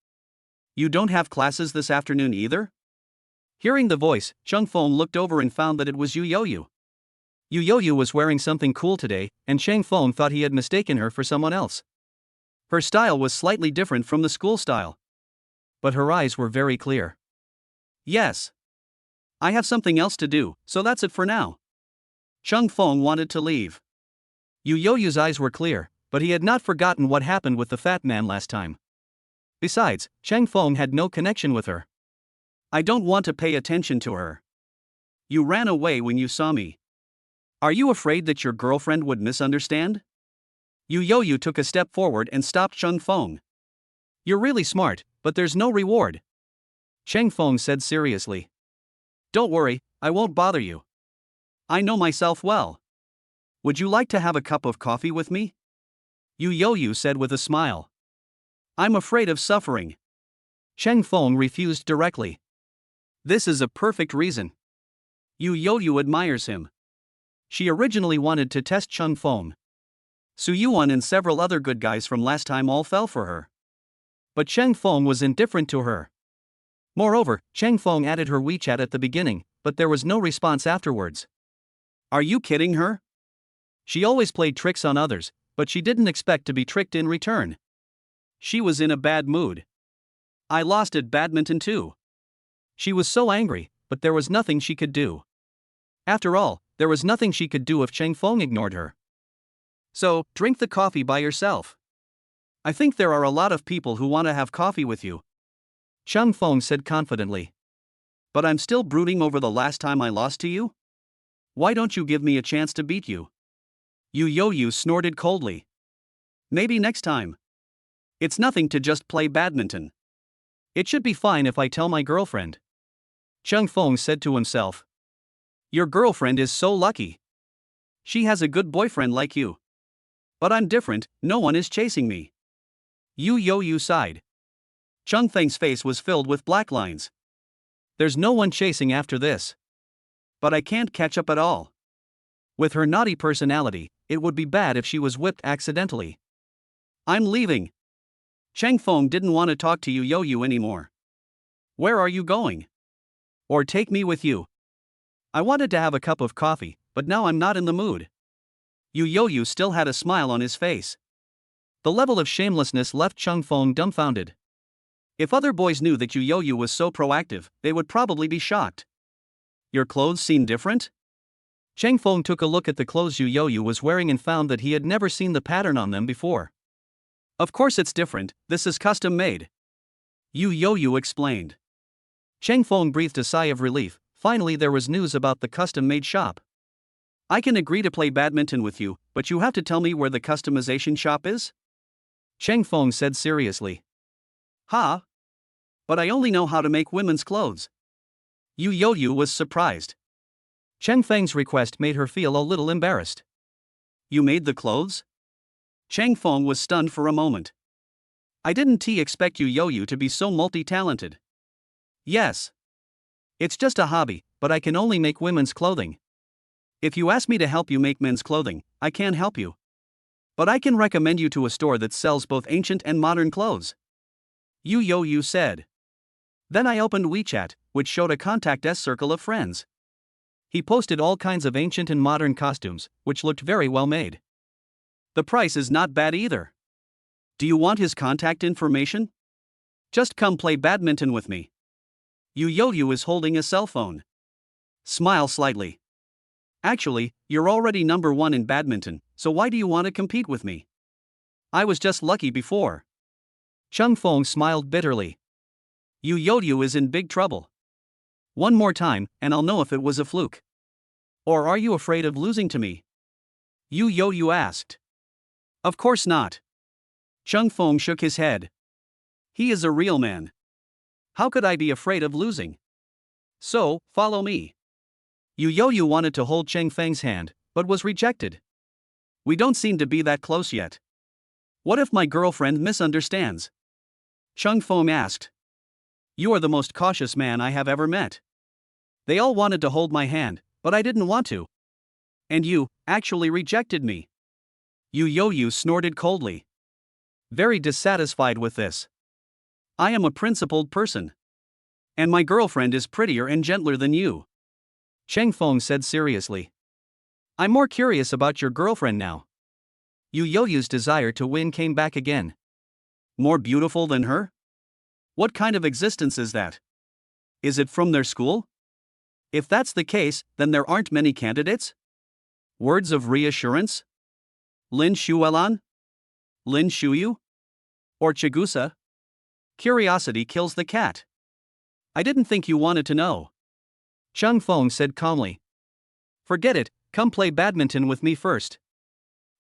You don't have classes this afternoon either? Hearing the voice, Cheng Feng looked over and found that it was Yu Yoyu. Yu Yoyu was wearing something cool today, and Cheng Feng thought he had mistaken her for someone else. Her style was slightly different from the school style. But her eyes were very clear. Yes. I have something else to do, so that's it for now. Cheng Feng wanted to leave. Yu Yoyu's eyes were clear, but he had not forgotten what happened with the fat man last time. Besides, Cheng Feng had no connection with her. I don't want to pay attention to her. You ran away when you saw me. Are you afraid that your girlfriend would misunderstand? Yu Yoyu took a step forward and stopped Cheng Feng. You're really smart, but there's no reward. Cheng Feng said seriously. Don't worry, I won't bother you. I know myself well. Would you like to have a cup of coffee with me? Yu Yoyu said with a smile. I'm afraid of suffering. Cheng Feng refused directly. This is a perfect reason. Yu Yoyu admires him. She originally wanted to test Cheng Feng. Su Yuan and several other good guys from last time all fell for her. But Cheng Feng was indifferent to her. Moreover, Cheng Feng added her WeChat at the beginning, but there was no response afterwards. Are you kidding her? She always played tricks on others, but she didn't expect to be tricked in return. She was in a bad mood. I lost at badminton too. She was so angry, but there was nothing she could do. After all, there was nothing she could do if Cheng Feng ignored her. So, drink the coffee by yourself. I think there are a lot of people who want to have coffee with you. Cheng Feng said confidently. But I'm still brooding over the last time I lost to you? Why don't you give me a chance to beat you? Yu Yoyu snorted coldly. Maybe next time. It's nothing to just play badminton. It should be fine if I tell my girlfriend. Cheng Feng said to himself. Your girlfriend is so lucky. She has a good boyfriend like you. But I'm different, no one is chasing me. Yu Yoyu sighed. Cheng Feng's face was filled with black lines. There's no one chasing after this. But I can't catch up at all. With her naughty personality, it would be bad if she was whipped accidentally. I'm leaving. Cheng Feng didn't want to talk to Yu Yoyu anymore. Where are you going? Or take me with you. I wanted to have a cup of coffee, but now I'm not in the mood. Yu Yoyu still had a smile on his face. The level of shamelessness left Cheng Feng dumbfounded. If other boys knew that Yu Yoyu was so proactive, they would probably be shocked. Your clothes seem different? Cheng Feng took a look at the clothes Yu Yoyu was wearing and found that he had never seen the pattern on them before. Of course it's different, this is custom made. Yu Yoyu explained. Cheng Feng breathed a sigh of relief. Finally there was news about the custom-made shop. I can agree to play badminton with you, but you have to tell me where the customization shop is? Cheng Feng said seriously. Huh? But I only know how to make women's clothes. Yu Yoyu was surprised. Cheng Feng's request made her feel a little embarrassed. You made the clothes? Cheng Feng was stunned for a moment. I didn't expect Yu Yoyu to be so multi-talented. Yes. It's just a hobby, but I can only make women's clothing. If you ask me to help you make men's clothing, I can't help you. But I can recommend you to a store that sells both ancient and modern clothes. Yu Yoyu said. Then I opened WeChat, which showed a contact us circle of friends. He posted all kinds of ancient and modern costumes, which looked very well made. The price is not bad either. Do you want his contact information? Just come play badminton with me. Yu Yoyu is holding a cell phone. Smile slightly. Actually, you're already number 1 in badminton, so why do you want to compete with me? I was just lucky before. Cheng Feng smiled bitterly. Yu Yoyu is in big trouble. One more time, and I'll know if it was a fluke. Or are you afraid of losing to me? Yu Yoyu asked. Of course not. Cheng Feng shook his head. He is a real man. How could I be afraid of losing? So, follow me. Yu Yoyu wanted to hold Cheng Feng's hand, but was rejected. We don't seem to be that close yet. What if my girlfriend misunderstands? Cheng Feng asked. You are the most cautious man I have ever met. They all wanted to hold my hand, but I didn't want to. And you, actually rejected me. Yu Yoyu snorted coldly. Very dissatisfied with this. I am a principled person. And my girlfriend is prettier and gentler than you. Cheng Feng said seriously. I'm more curious about your girlfriend now. Yu Yoyu's desire to win came back again. More beautiful than her? What kind of existence is that? Is it from their school? If that's the case, then there aren't many candidates? Words of reassurance? Lin Shuelan? Lin Shuyu? Or Chigusa? Curiosity kills the cat. I didn't think you wanted to know. Cheng Feng said calmly. Forget it, come play badminton with me first.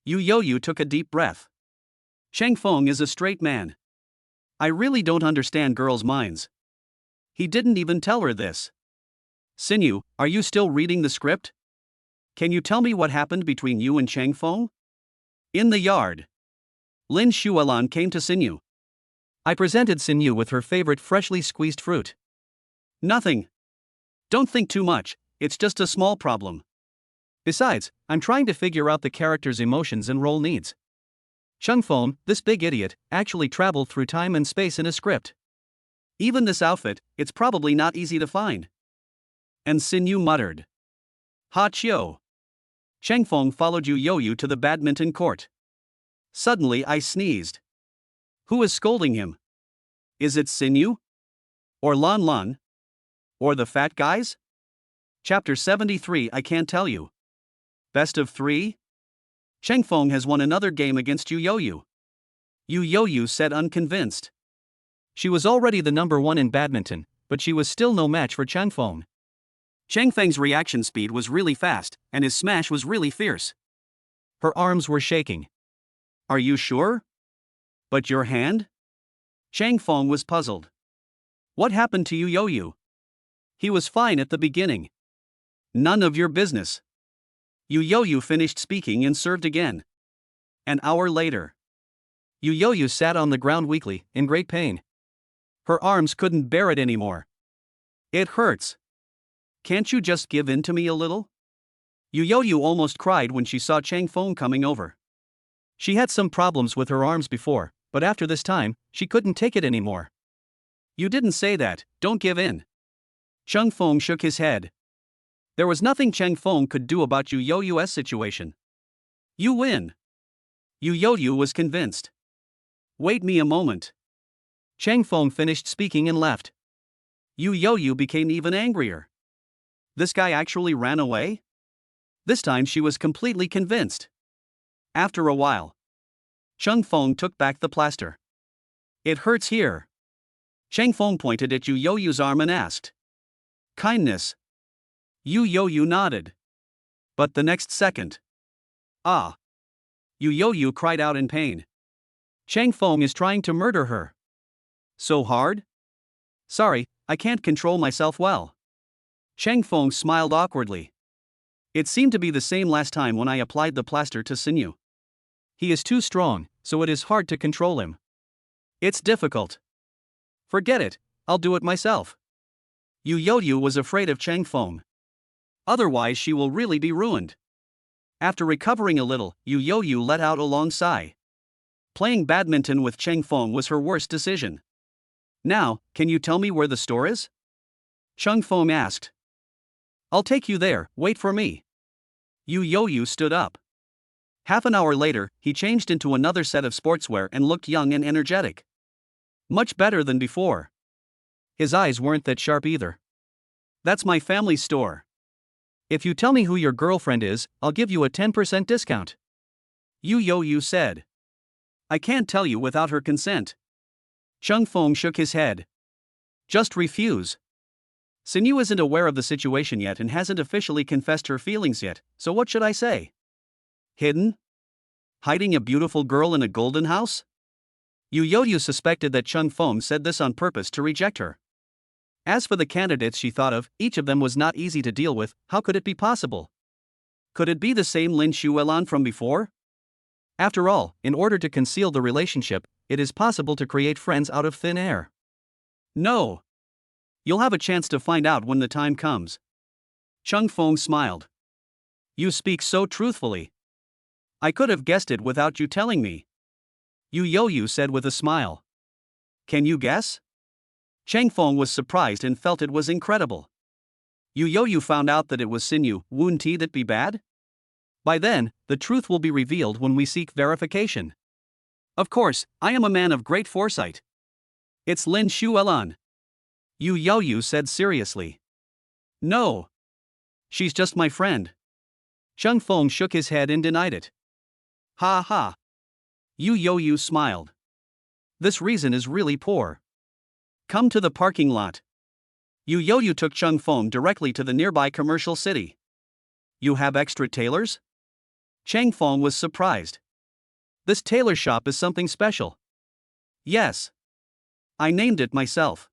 Yu Yoyu took a deep breath. Cheng Feng is a straight man. I really don't understand girls' minds. He didn't even tell her this. Sinew, are you still reading the script? Can you tell me what happened between you and Cheng Feng? In the yard. Lin Shuelan came to Sinew. I presented Sinew with her favorite freshly squeezed fruit. Nothing. Don't think too much, it's just a small problem. Besides, I'm trying to figure out the character's emotions and role needs. Cheng Feng, this big idiot, actually traveled through time and space in a script. Even this outfit, it's probably not easy to find. And Sinew muttered. Ha Chio. Cheng Feng followed Yu Yoyu to the badminton court. Suddenly I sneezed. Who is scolding him? Is it Sinew? Or Lan Lan? Or the fat guys? Chapter 73 I can't tell you. Best of 3? Cheng Feng has won another game against Yu Yoyu. Yu Yoyu said unconvinced. She was already the number 1 in badminton, but she was still no match for Cheng Feng. Cheng Feng's reaction speed was really fast, and his smash was really fierce. Her arms were shaking. Are you sure? But your hand? Cheng Feng was puzzled. What happened to Yu Yoyu? He was fine at the beginning. None of your business. Yu Yoyu finished speaking and served again. An hour later. Yu Yoyu sat on the ground weakly, in great pain. Her arms couldn't bear it anymore. It hurts. Can't you just give in to me a little? Yu Yoyu almost cried when she saw Cheng Feng coming over. She had some problems with her arms before, but after this time, she couldn't take it anymore. You didn't say that, don't give in. Cheng Feng shook his head. There was nothing Cheng Feng could do about Yu Yoyu's situation. You win. Yu Yoyu was convinced. Wait me a moment. Cheng Feng finished speaking and left. Yu Yoyu became even angrier. This guy actually ran away? This time she was completely convinced. After a while, Cheng Feng took back the plaster. It hurts here. Cheng Feng pointed at Yu Yoyu's arm and asked. Kindness. Yu Yoyu nodded. But the next second. Ah. Yu Yoyu cried out in pain. Cheng Feng is trying to murder her. So hard? Sorry, I can't control myself well. Cheng Feng smiled awkwardly. It seemed to be the same last time when I applied the plaster to Sinew. He is too strong, so it is hard to control him. It's difficult. Forget it, I'll do it myself. Yu Yoyu was afraid of Cheng Feng. Otherwise she will really be ruined. After recovering a little, Yu Yoyu let out a long sigh. Playing badminton with Cheng Feng was her worst decision. Now, can you tell me where the store is? Cheng Feng asked. I'll take you there, wait for me. Yu Yoyu stood up. Half an hour later, he changed into another set of sportswear and looked young and energetic. Much better than before. His eyes weren't that sharp either. That's my family store. If you tell me who your girlfriend is, I'll give you a 10% discount. Yu Yoyu said. I can't tell you without her consent. Cheng Feng shook his head. Just refuse. Sinew isn't aware of the situation yet and hasn't officially confessed her feelings yet, so what should I say? Hidden? Hiding a beautiful girl in a golden house? Yu Yoyu suspected that Cheng Feng said this on purpose to reject her. As for the candidates she thought of, each of them was not easy to deal with. How could it be possible? Could it be the same Lin Xuelan from before? After all, in order to conceal the relationship, it is possible to create friends out of thin air. No. You'll have a chance to find out when the time comes. Cheng Feng smiled. You speak so truthfully. I could have guessed it without you telling me. Yu Youyu said with a smile. Can you guess? Cheng Feng was surprised and felt it was incredible. Yu Youyu found out that it was Sinew, Woon Tea that be bad? By then, the truth will be revealed when we seek verification. Of course, I am a man of great foresight. It's Lin Xuelan. Yu Youyu said seriously. No. She's just my friend. Cheng Feng shook his head and denied it. Ha ha. Yu Youyu smiled. This reason is really poor. Come to the parking lot. Yu Youyu took Cheng Feng directly to the nearby commercial city. You have extra tailors? Cheng Feng was surprised. This tailor shop is something special. Yes. I named it myself.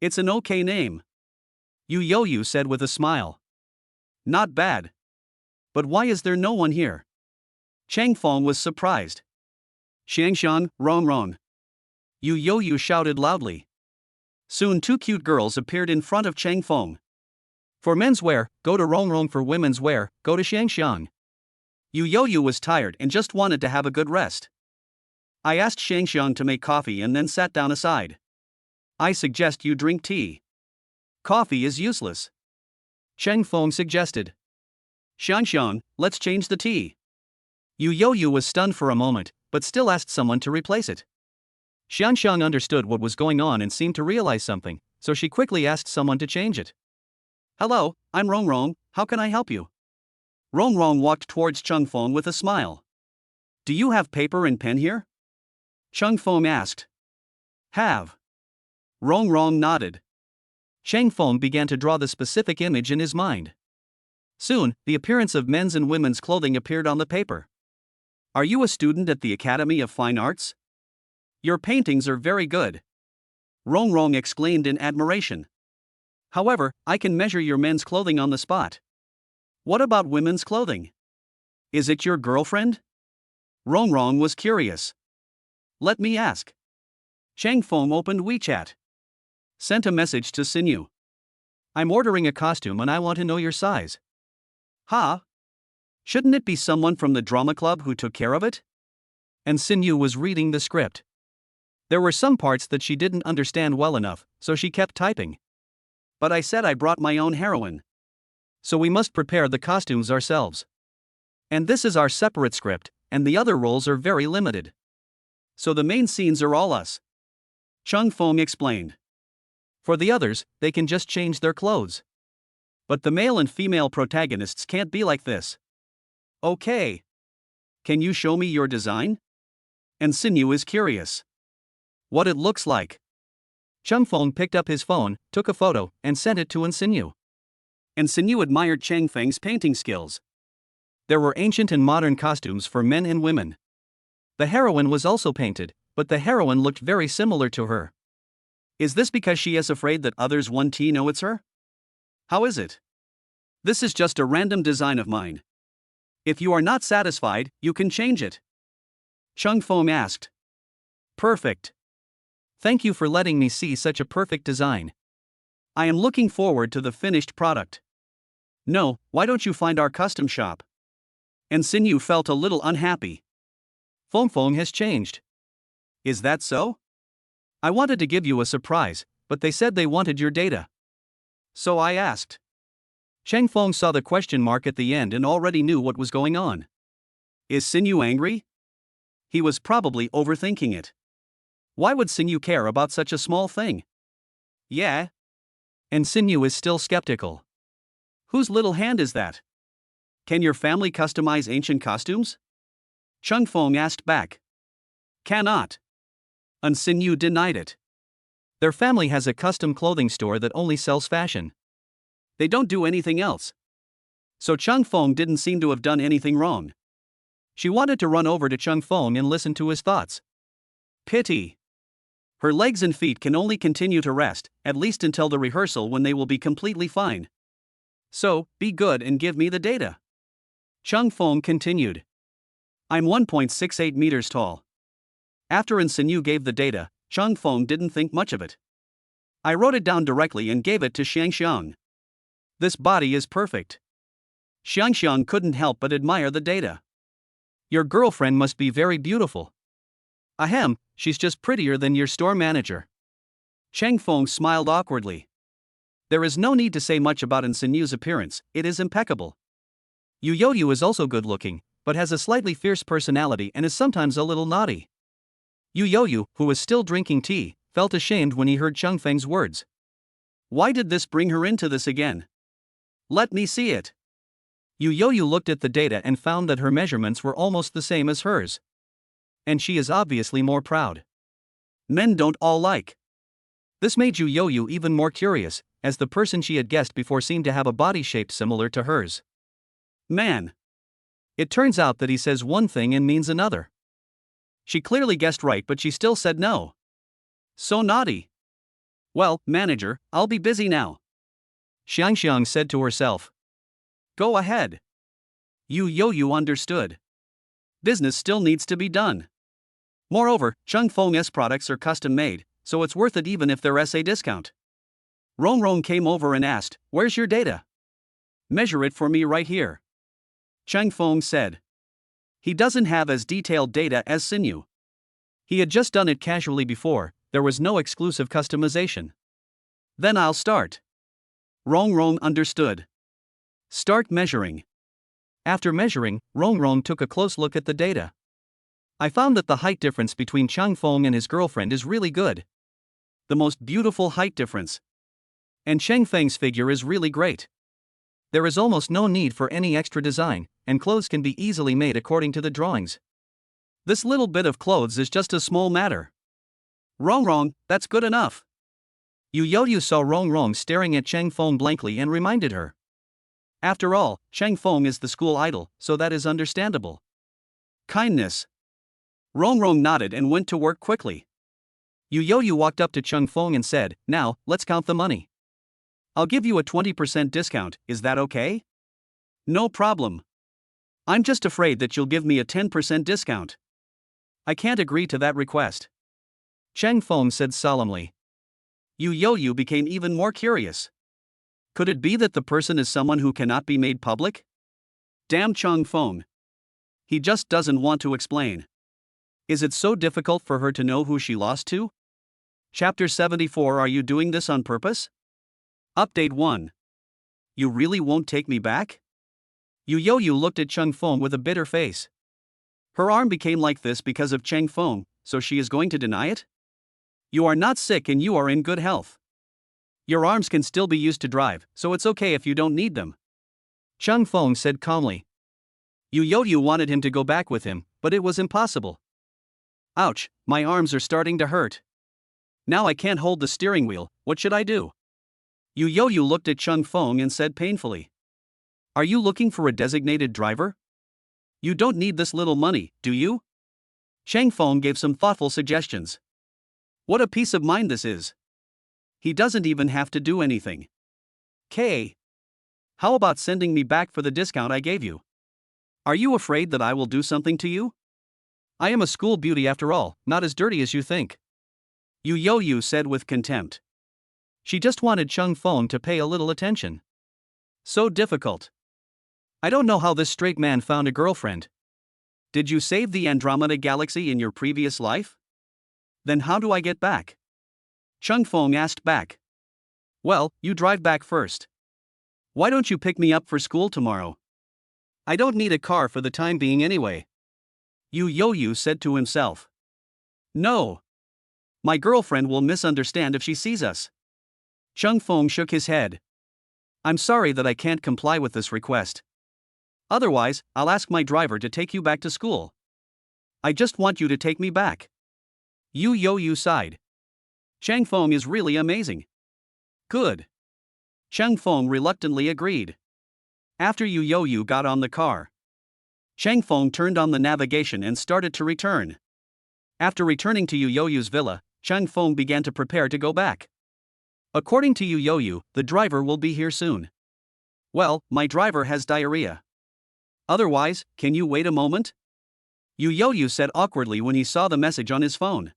It's an okay name. Yu Youyu said with a smile. Not bad. But why is there no one here? Cheng Feng was surprised. Xiangshan, Rong Rong. Yu Youyu shouted loudly. Soon two cute girls appeared in front of Cheng Feng. For men's wear, go to Rong Rong. For women's wear, go to Xiangshan. Yu Youyu was tired and just wanted to have a good rest. I asked Xiangshan to make coffee and then sat down aside. I suggest you drink tea. Coffee is useless. Cheng Feng suggested. Xiangshan, let's change the tea. Yu Youyu was stunned for a moment, but still asked someone to replace it. Xiangshan understood what was going on and seemed to realize something, so she quickly asked someone to change it. Hello, I'm Rong Rong, how can I help you? Rong Rong walked towards Cheng Feng with a smile. Do you have paper and pen here? Cheng Feng asked. Have. Rong Rong nodded. Cheng Feng began to draw the specific image in his mind. Soon, the appearance of men's and women's clothing appeared on the paper. Are you a student at the Academy of Fine Arts? Your paintings are very good. Rong Rong exclaimed in admiration. However, I can measure your men's clothing on the spot. What about women's clothing? Is it your girlfriend? Rong Rong was curious. Let me ask. Cheng Feng opened WeChat. Sent a message to Sinew. I'm ordering a costume and I want to know your size. Ha? Shouldn't it be someone from the drama club who took care of it? And Sinew was reading the script. There were some parts that she didn't understand well enough, so she kept typing. But I said I brought my own heroine. So we must prepare the costumes ourselves. And this is our separate script, and the other roles are very limited. So the main scenes are all us. Cheng Feng explained. For the others, they can just change their clothes. But the male and female protagonists can't be like this. Okay. Can you show me your design? And Sinew is curious. What it looks like. Cheng Feng picked up his phone, took a photo, and sent it to Sinew. And Sinew admired Cheng Feng's painting skills. There were ancient and modern costumes for men and women. The heroine was also painted, but the heroine looked very similar to her. Is this because she is afraid that others won't know it's her? How is it? This is just a random design of mine. If you are not satisfied, you can change it. Cheng Feng asked. Perfect. Thank you for letting me see such a perfect design. I am looking forward to the finished product. No, why don't you find our custom shop? And Sinew felt a little unhappy. Feng has changed. Is that so? I wanted to give you a surprise, but they said they wanted your data. So I asked. Cheng Feng saw the question mark at the end and already knew what was going on. Is Sinew angry? He was probably overthinking it. Why would Sinew care about such a small thing? Yeah. And Sinew is still skeptical. Whose little hand is that? Can your family customize ancient costumes? Cheng Feng asked back. Cannot. And Sinew denied it. Their family has a custom clothing store that only sells fashion. They don't do anything else. So Cheng Feng didn't seem to have done anything wrong. She wanted to run over to Cheng Feng and listen to his thoughts. Pity. Her legs and feet can only continue to rest, at least until the rehearsal when they will be completely fine. So, be good and give me the data. Chung Fong continued. I'm 1.68 meters tall. After Insinyu gave the data, Chung Fong didn't think much of it. I wrote it down directly and gave it to Xiangxiang. This body is perfect. Xiangxiang couldn't help but admire the data. Your girlfriend must be very beautiful. Ahem, she's just prettier than your store manager. Cheng Fong smiled awkwardly. There is no need to say much about Insinyu's appearance, it is impeccable. Yu Yoyu is also good looking, but has a slightly fierce personality and is sometimes a little naughty. Yu Yoyu, who was still drinking tea, felt ashamed when he heard Chung Feng's words. Why did this bring her into this again? Let me see it. Yu Yoyu looked at the data and found that her measurements were almost the same as hers. And she is obviously more proud. Men don't all like. This made Yu Yoyu even more curious, as the person she had guessed before seemed to have a body shape similar to hers. Man. It turns out that he says one thing and means another. She clearly guessed right, but she still said no. So naughty. Well, manager, I'll be busy now. Xiangxiang said to herself. Go ahead. Yu Yoyu understood. Business still needs to be done. Moreover, Chung Feng's products are custom made, so it's worth it even if they're SA discount. Rong Rong came over and asked, Where's your data? Measure it for me right here. Cheng Feng said. He doesn't have as detailed data as Sinyu. He had just done it casually before, there was no exclusive customization. Then I'll start. Rong Rong understood. Start measuring. After measuring, Rong Rong took a close look at the data. I found that the height difference between Cheng Feng and his girlfriend is really good. The most beautiful height difference. And Cheng Feng's figure is really great. There is almost no need for any extra design, and clothes can be easily made according to the drawings. This little bit of clothes is just a small matter. Rong Rong, that's good enough. Yu Yoyu saw Rong Rong staring at Cheng Feng blankly and reminded her. After all, Cheng Feng is the school idol, so that is understandable. Kindness. Rong Rong nodded and went to work quickly. Yu Yoyu walked up to Cheng Feng and said, Now, let's count the money. I'll give you a 20% discount, is that okay? No problem. I'm just afraid that you'll give me a 10% discount. I can't agree to that request. Cheng Feng said solemnly. Yu Yoyu became even more curious. Could it be that the person is someone who cannot be made public? Damn Cheng Feng. He just doesn't want to explain. Is it so difficult for her to know who she lost to? Chapter 74. Are you doing this on purpose? Update 1. You really won't take me back? Yu Yoyu looked at Cheng Feng with a bitter face. Her arm became like this because of Cheng Feng, so she is going to deny it? You are not sick and you are in good health. Your arms can still be used to drive, so it's okay if you don't need them. Cheng Feng said calmly. Yu Yoyu wanted him to go back with him, but it was impossible. Ouch, my arms are starting to hurt. Now I can't hold the steering wheel, what should I do? Yu Yoyu looked at Cheng Feng and said painfully. Are you looking for a designated driver? You don't need this little money, do you? Cheng Feng gave some thoughtful suggestions. What a peace of mind this is. He doesn't even have to do anything. How about sending me back for the discount I gave you? Are you afraid that I will do something to you? I am a school beauty after all, not as dirty as you think. Yu Yoyu said with contempt. She just wanted Cheng Feng to pay a little attention. So difficult. I don't know how this straight man found a girlfriend. Did you save the Andromeda Galaxy in your previous life? Then how do I get back? Cheng Feng asked back. Well, you drive back first. Why don't you pick me up for school tomorrow? I don't need a car for the time being anyway. Yu Yoyu said to himself. No. My girlfriend will misunderstand if she sees us. Cheng Feng shook his head. I'm sorry that I can't comply with this request. Otherwise, I'll ask my driver to take you back to school. I just want you to take me back. Yu Yoyu sighed. Cheng Feng is really amazing. Good. Cheng Feng reluctantly agreed. After Yu Yoyu got on the car, Cheng Feng turned on the navigation and started to return. After returning to Yu Yoyu's villa, Chang Feng began to prepare to go back. According to Yu Youyu, the driver will be here soon. Well, my driver has diarrhea. Otherwise, can you wait a moment? Yu Youyu said awkwardly when he saw the message on his phone.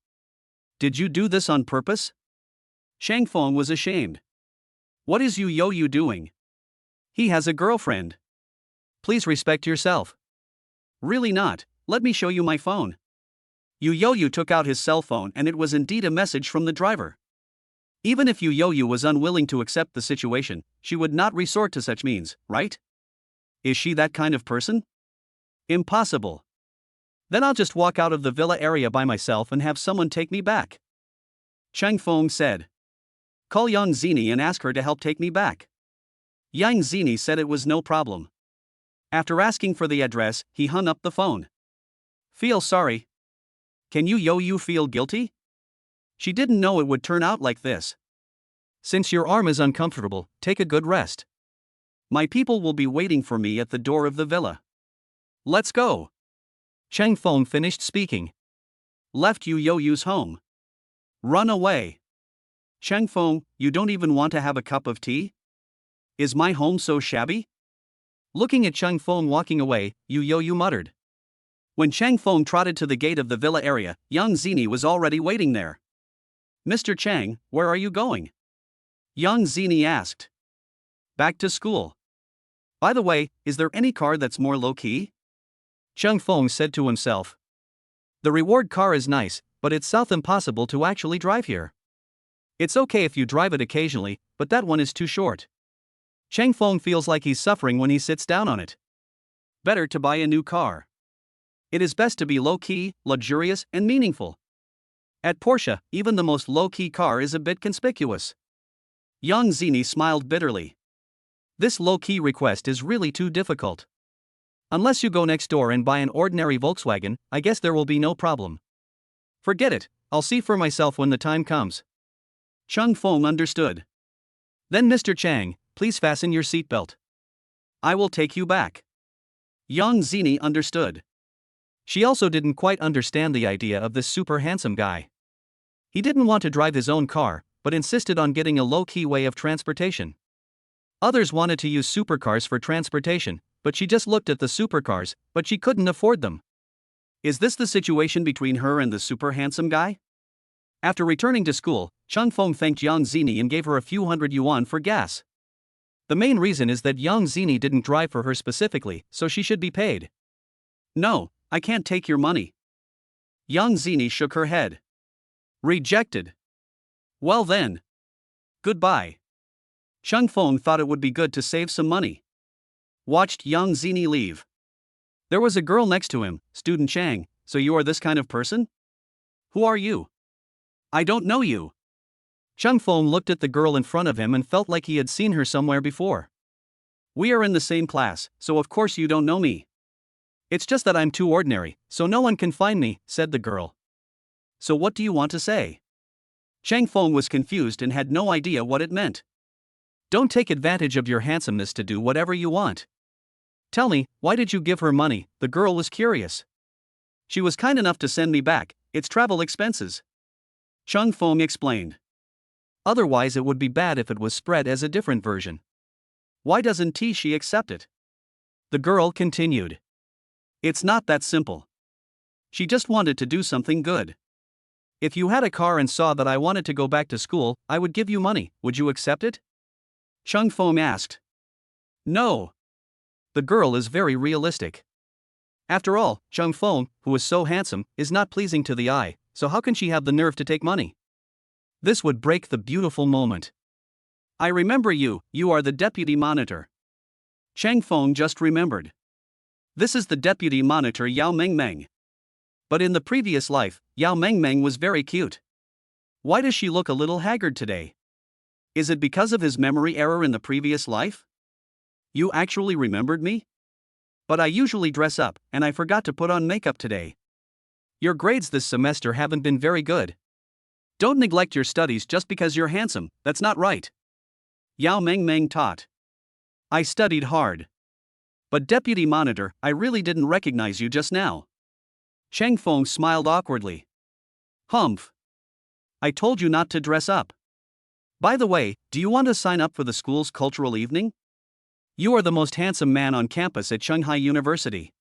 Did you do this on purpose? Chang Feng was ashamed. What is Yu Youyu doing? He has a girlfriend. Please respect yourself. Really not, let me show you my phone. Yu Youyu took out his cell phone and it was indeed a message from the driver. Even if Yu Youyu was unwilling to accept the situation, she would not resort to such means, right? Is she that kind of person? Impossible. Then I'll just walk out of the villa area by myself and have someone take me back. Chang Feng said. Call Yang Zini and ask her to help take me back. Yang Zini said it was no problem. After asking for the address, he hung up the phone. Feel sorry. Can Yu Youyu feel guilty? She didn't know it would turn out like this. Since your arm is uncomfortable, take a good rest. My people will be waiting for me at the door of the villa. Let's go. Chang Feng finished speaking. Left Yu Youyu's home. Run away. Chang Feng, you don't even want to have a cup of tea? Is my home so shabby? Looking at Chang Feng walking away, Yu Youyu muttered. When Chang Feng trotted to the gate of the villa area, Yang Zini was already waiting there. Mr. Chang, where are you going? Yang Zini asked. Back to school. By the way, is there any car that's more low-key? Chang Feng said to himself. The reward car is nice, but it's south impossible to actually drive here. It's okay if you drive it occasionally, but that one is too short. Chang Feng feels like he's suffering when he sits down on it. Better to buy a new car. It is best to be low-key, luxurious, and meaningful. At Porsche, even the most low-key car is a bit conspicuous. Yang Zini smiled bitterly. This low-key request is really too difficult. Unless you go next door and buy an ordinary Volkswagen, I guess there will be no problem. Forget it, I'll see for myself when the time comes. Chang Feng understood. Then Mr. Chang, please fasten your seatbelt. I will take you back. Yang Zini understood. She also didn't quite understand the idea of this super handsome guy. He didn't want to drive his own car, but insisted on getting a low-key way of transportation. Others wanted to use supercars for transportation, but she just looked at the supercars, but she couldn't afford them. Is this the situation between her and the super handsome guy? After returning to school, Chang Feng thanked Yang Zini and gave her a few hundred yuan for gas. The main reason is that Yang Zini didn't drive for her specifically, so she should be paid. No, I can't take your money. Yang Zini shook her head. Rejected. Well then. Goodbye. Chang Feng thought it would be good to save some money. Watched Yang Zini leave. There was a girl next to him, student Chang, so you are this kind of person? Who are you? I don't know you. Chang Feng looked at the girl in front of him and felt like he had seen her somewhere before. We are in the same class, so of course you don't know me. It's just that I'm too ordinary, so no one can find me, said the girl. So what do you want to say? Chang Feng was confused and had no idea what it meant. Don't take advantage of your handsomeness to do whatever you want. Tell me, why did you give her money? The girl was curious. She was kind enough to send me back, it's travel expenses. Chang Feng explained. Otherwise it would be bad if it was spread as a different version. Why doesn't she accept it? The girl continued. It's not that simple. She just wanted to do something good. If you had a car and saw that I wanted to go back to school, I would give you money, would you accept it? Chang Feng asked. No. The girl is very realistic. After all, Chang Feng, who is so handsome, is not pleasing to the eye, so how can she have the nerve to take money? This would break the beautiful moment. I remember you are the deputy monitor. Chang Feng just remembered. This is the deputy monitor Yao Mengmeng. But in the previous life, Yao Mengmeng was very cute. Why does she look a little haggard today? Is it because of his memory error in the previous life? You actually remembered me? But I usually dress up, and I forgot to put on makeup today. Your grades this semester haven't been very good. Don't neglect your studies just because you're handsome, that's not right. Yao Mengmeng taught. I studied hard. But deputy monitor, I really didn't recognize you just now. Chang Feng smiled awkwardly. Humph. I told you not to dress up. By the way, do you want to sign up for the school's cultural evening? You are the most handsome man on campus at Shanghai University.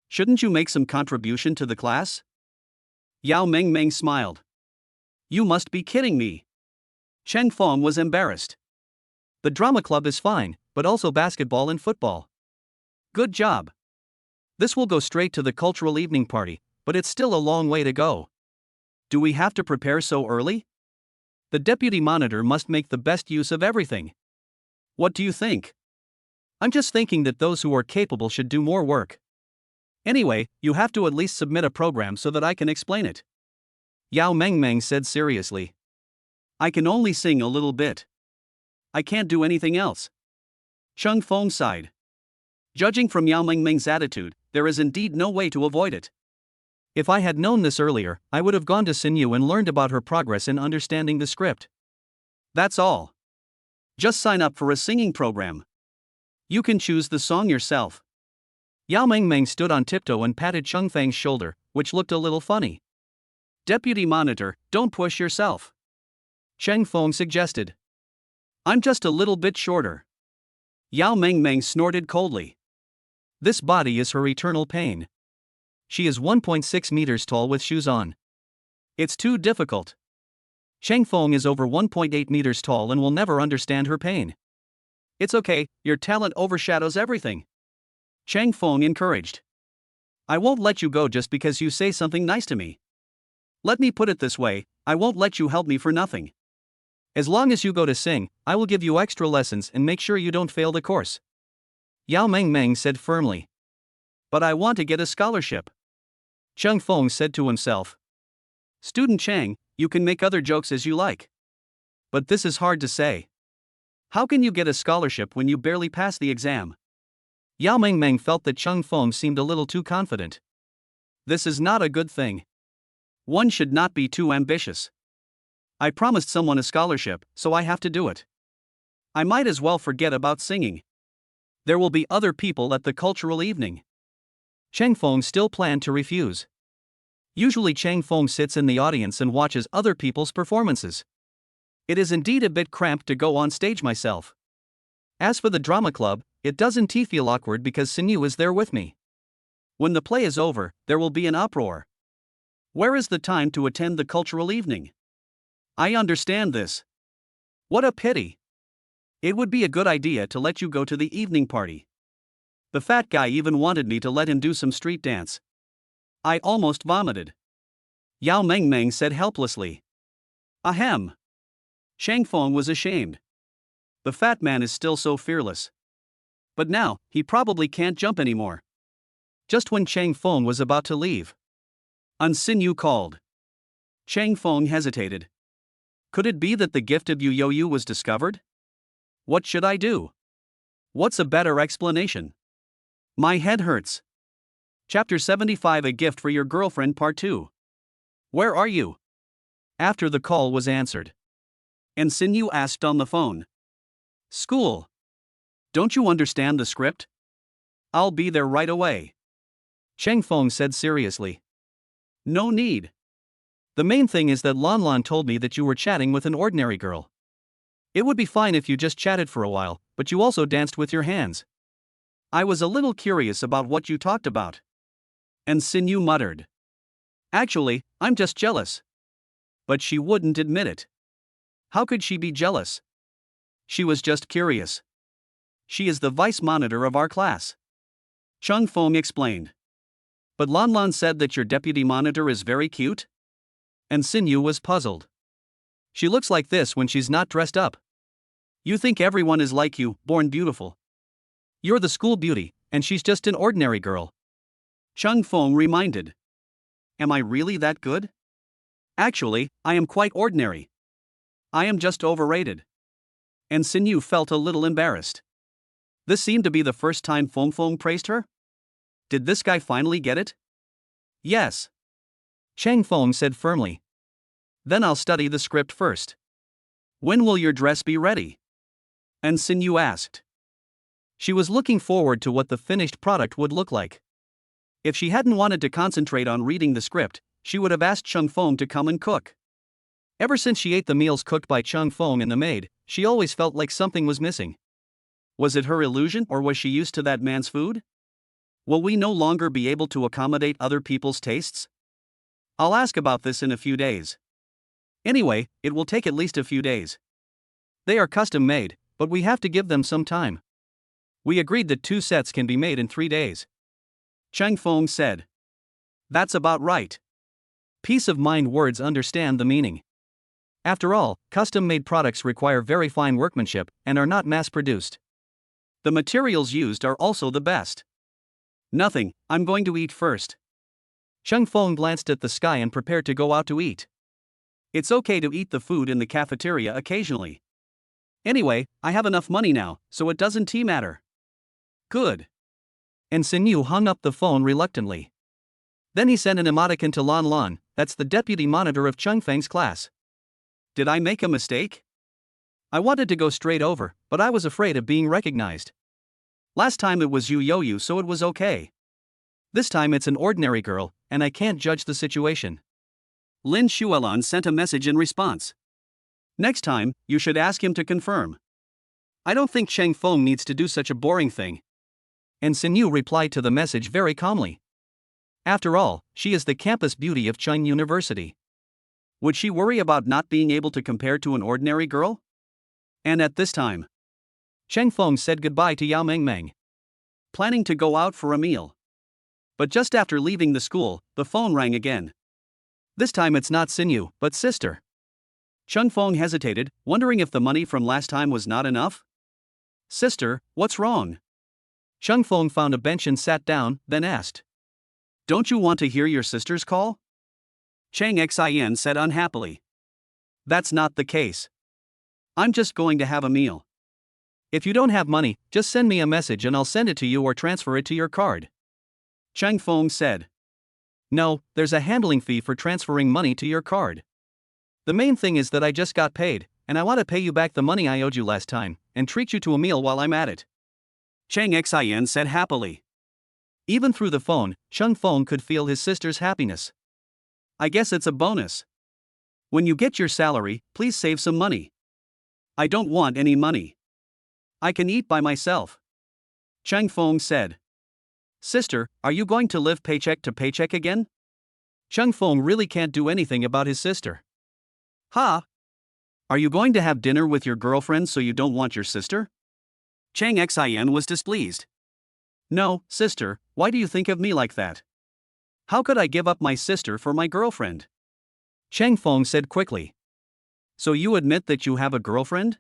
Shouldn't you make some contribution to the class? Yao Mengmeng smiled. You must be kidding me. Cheng Feng was embarrassed. The drama club is fine, but also basketball and football. Good job. This will go straight to the cultural evening party, but it's still a long way to go. Do we have to prepare so early? The deputy monitor must make the best use of everything. What do you think? I'm just thinking that those who are capable should do more work. Anyway, you have to at least submit a program so that I can explain it. Yao Mengmeng said seriously. I can only sing a little bit. I can't do anything else. Cheng Feng sighed. Judging from Yao Mengmeng's attitude, there is indeed no way to avoid it. If I had known this earlier, I would have gone to Sinyu and learned about her progress in understanding the script. That's all. Just sign up for a singing program. You can choose the song yourself. Yao Mengmeng stood on tiptoe and patted Cheng Feng's shoulder, which looked a little funny. Deputy monitor, don't push yourself. Cheng Feng suggested. I'm just a little bit shorter. Yao Mengmeng snorted coldly. This body is her eternal pain. She is 1.6 meters tall with shoes on. It's too difficult. Cheng Feng is over 1.8 meters tall and will never understand her pain. It's okay, your talent overshadows everything. Cheng Feng encouraged. I won't let you go just because you say something nice to me. Let me put it this way, I won't let you help me for nothing. As long as you go to sing, I will give you extra lessons and make sure you don't fail the course. Yao Mengmeng said firmly. But I want to get a scholarship. Cheng Feng said to himself. Student Chang, you can make other jokes as you like. But this is hard to say. How can you get a scholarship when you barely pass the exam? Yao Mengmeng felt that Cheng Feng seemed a little too confident. This is not a good thing. One should not be too ambitious. I promised someone a scholarship, so I have to do it. I might as well forget about singing. There will be other people at the cultural evening. Cheng Feng still planned to refuse. Usually Cheng Feng sits in the audience and watches other people's performances. It is indeed a bit cramped to go on stage myself. As for the drama club, it doesn't feel awkward because Sinyu is there with me. When the play is over, there will be an uproar. Where is the time to attend the cultural evening? I understand this. What a pity. It would be a good idea to let you go to the evening party. The fat guy even wanted me to let him do some street dance. I almost vomited. Yao Mengmeng said helplessly. Ahem. Cheng Feng was ashamed. The fat man is still so fearless. But now, he probably can't jump anymore. Just when Cheng Feng was about to leave, Sinyu called. Cheng Feng hesitated. Could it be that the gift of Yu was discovered? What should I do? What's a better explanation? My head hurts. Chapter 75 A Gift for Your Girlfriend Part 2. Where are you? After the call was answered, Sinyu asked on the phone. School. Don't you understand the script? I'll be there right away. Cheng Feng said seriously. No need. The main thing is that Lan told me that you were chatting with an ordinary girl. It would be fine if you just chatted for a while, but you also danced with your hands. I was a little curious about what you talked about. Sinyu muttered. Actually, I'm just jealous. But she wouldn't admit it. How could she be jealous? She was just curious. She is the vice monitor of our class. Cheng Feng explained. But Lan said that your deputy monitor is very cute? Sinyu was puzzled. She looks like this when she's not dressed up. You think everyone is like you, born beautiful. You're the school beauty, and she's just an ordinary girl. Cheng Feng reminded. Am I really that good? Actually, I am quite ordinary. I am just overrated. Sinyu felt a little embarrassed. This seemed to be the first time Feng praised her? Did this guy finally get it? Yes. Cheng Feng said firmly. Then I'll study the script first. When will your dress be ready? Sinyu asked. She was looking forward to what the finished product would look like. If she hadn't wanted to concentrate on reading the script, she would have asked Cheng Feng to come and cook. Ever since she ate the meals cooked by Chung Fong and the maid, she always felt like something was missing. Was it her illusion or was she used to that man's food? Will we no longer be able to accommodate other people's tastes? I'll ask about this in a few days. Anyway, it will take at least a few days. They are custom made, but we have to give them some time. We agreed that 2 sets can be made in 3 days. Chang Fong said. That's about right. Peace of mind words understand the meaning. After all, custom-made products require very fine workmanship and are not mass-produced. The materials used are also the best. Nothing, I'm going to eat first. Chung Fong glanced at the sky and prepared to go out to eat. It's okay to eat the food in the cafeteria occasionally. Anyway, I have enough money now, so it doesn't matter. Good. And Sinyu hung up the phone reluctantly. Then he sent an emoticon to Lon Lon, that's the deputy monitor of Chung Feng's class. Did I make a mistake? I wanted to go straight over, but I was afraid of being recognized. Last time it was you, so it was okay. This time it's an ordinary girl, and I can't judge the situation. Lin Xuelon sent a message in response. Next time, you should ask him to confirm. I don't think Chang Fong needs to do such a boring thing. And Sinyu replied to the message very calmly. After all, she is the campus beauty of Chung University. Would she worry about not being able to compare to an ordinary girl? And at this time, Chang Fong said goodbye to Yao Mengmeng, planning to go out for a meal. But just after leaving the school, the phone rang again. This time it's not Sinyu, but sister. Chung Fong hesitated, wondering if the money from last time was not enough. Sister, what's wrong? Chung Fong found a bench and sat down, then asked. Don't you want to hear your sister's call? Chang Xin said unhappily. That's not the case. I'm just going to have a meal. If you don't have money, just send me a message and I'll send it to you or transfer it to your card. Chang Fong said. No, there's a handling fee for transferring money to your card. The main thing is that I just got paid, and I want to pay you back the money I owed you last time, and treat you to a meal while I'm at it. Chang Xin said happily. Even through the phone, Chung Fong could feel his sister's happiness. I guess it's a bonus. When you get your salary, please save some money. I don't want any money. I can eat by myself. Chang Fong said. Sister, are you going to live paycheck to paycheck again? Chung Fong really can't do anything about his sister. Ha! Are you going to have dinner with your girlfriend so you don't want your sister? Chang Xin was displeased. No, sister, why do you think of me like that? How could I give up my sister for my girlfriend? Chang Fong said quickly. So you admit that you have a girlfriend?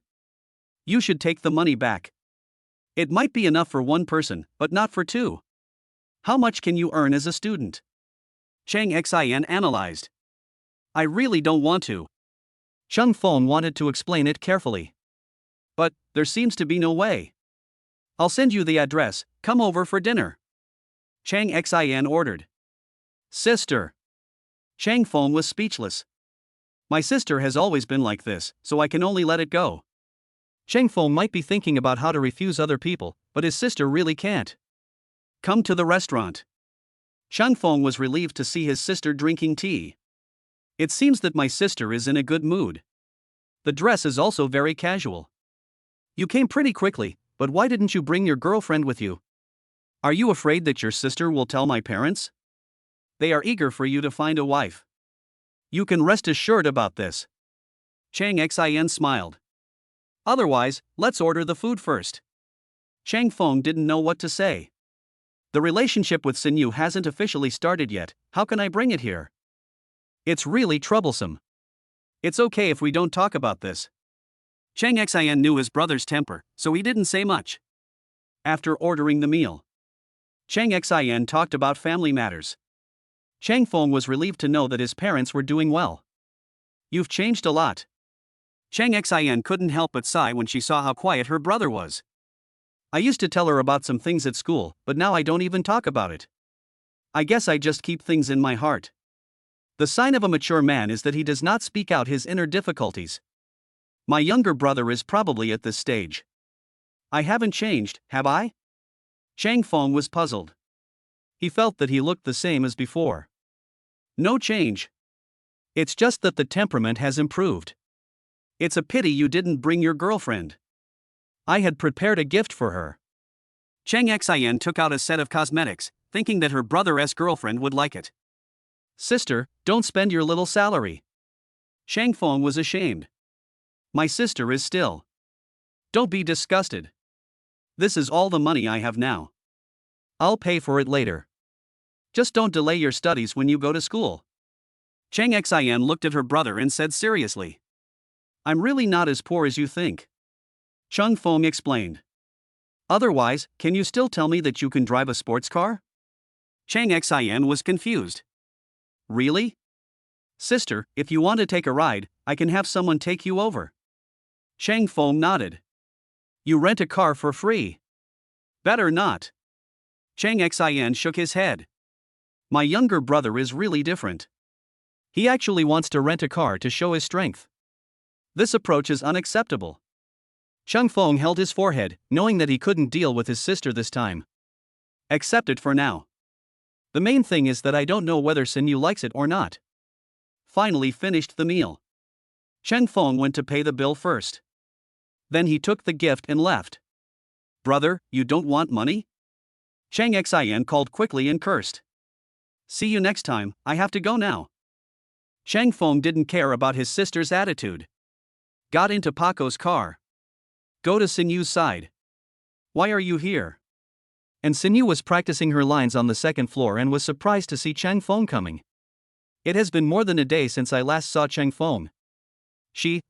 You should take the money back. It might be enough for one person, but not for two. How much can you earn as a student? Chang Xin analyzed. I really don't want to. Chung Fong wanted to explain it carefully. But there seems to be no way. I'll send you the address, come over for dinner. Chang Xin ordered. Sister. Chang Fong was speechless. My sister has always been like this, so I can only let it go. Chang Fong might be thinking about how to refuse other people, but his sister really can't. Come to the restaurant. Chang Fong was relieved to see his sister drinking tea. It seems that my sister is in a good mood. The dress is also very casual. You came pretty quickly, but why didn't you bring your girlfriend with you? Are you afraid that your sister will tell my parents? They are eager for you to find a wife. You can rest assured about this. Chang Xin smiled. Otherwise, let's order the food first. Chang Fong didn't know what to say. The relationship with Sinyu hasn't officially started yet, how can I bring it here? It's really troublesome. It's okay if we don't talk about this. Chang Xin knew his brother's temper, so he didn't say much. After ordering the meal, Chang Xin talked about family matters. Chang Fong was relieved to know that his parents were doing well. You've changed a lot. Chang Xin couldn't help but sigh when she saw how quiet her brother was. I used to tell her about some things at school, but now I don't even talk about it. I guess I just keep things in my heart. The sign of a mature man is that he does not speak out his inner difficulties. My younger brother is probably at this stage. I haven't changed, have I? Chang Fong was puzzled. He felt that he looked the same as before. No change. It's just that the temperament has improved. It's a pity you didn't bring your girlfriend. I had prepared a gift for her. Cheng Xian took out a set of cosmetics, thinking that her brother's girlfriend would like it. Sister, don't spend your little salary. Shang Feng was ashamed. My sister is still. Don't be disgusted. This is all the money I have now. I'll pay for it later. Just don't delay your studies when you go to school. Cheng Xian looked at her brother and said seriously. I'm really not as poor as you think. Cheng Feng explained. Otherwise, can you still tell me that you can drive a sports car? Cheng Xian was confused. Really? Sister, if you want to take a ride, I can have someone take you over. Cheng Feng nodded. You rent a car for free. Better not. Cheng Xian shook his head. My younger brother is really different. He actually wants to rent a car to show his strength. This approach is unacceptable. Cheng Feng held his forehead, knowing that he couldn't deal with his sister this time. Accept it for now. The main thing is that I don't know whether Sinyu likes it or not. Finally finished the meal. Cheng Feng went to pay the bill first. Then he took the gift and left. Brother, you don't want money? Cheng Xian called quickly and cursed. See you next time, I have to go now. Cheng Feng didn't care about his sister's attitude. Got into Paco's car. Go to Sinyu's side. Why are you here? And Sinyu was practicing her lines on the second floor and was surprised to see Cheng Feng coming. It has been more than a day since I last saw Cheng Feng.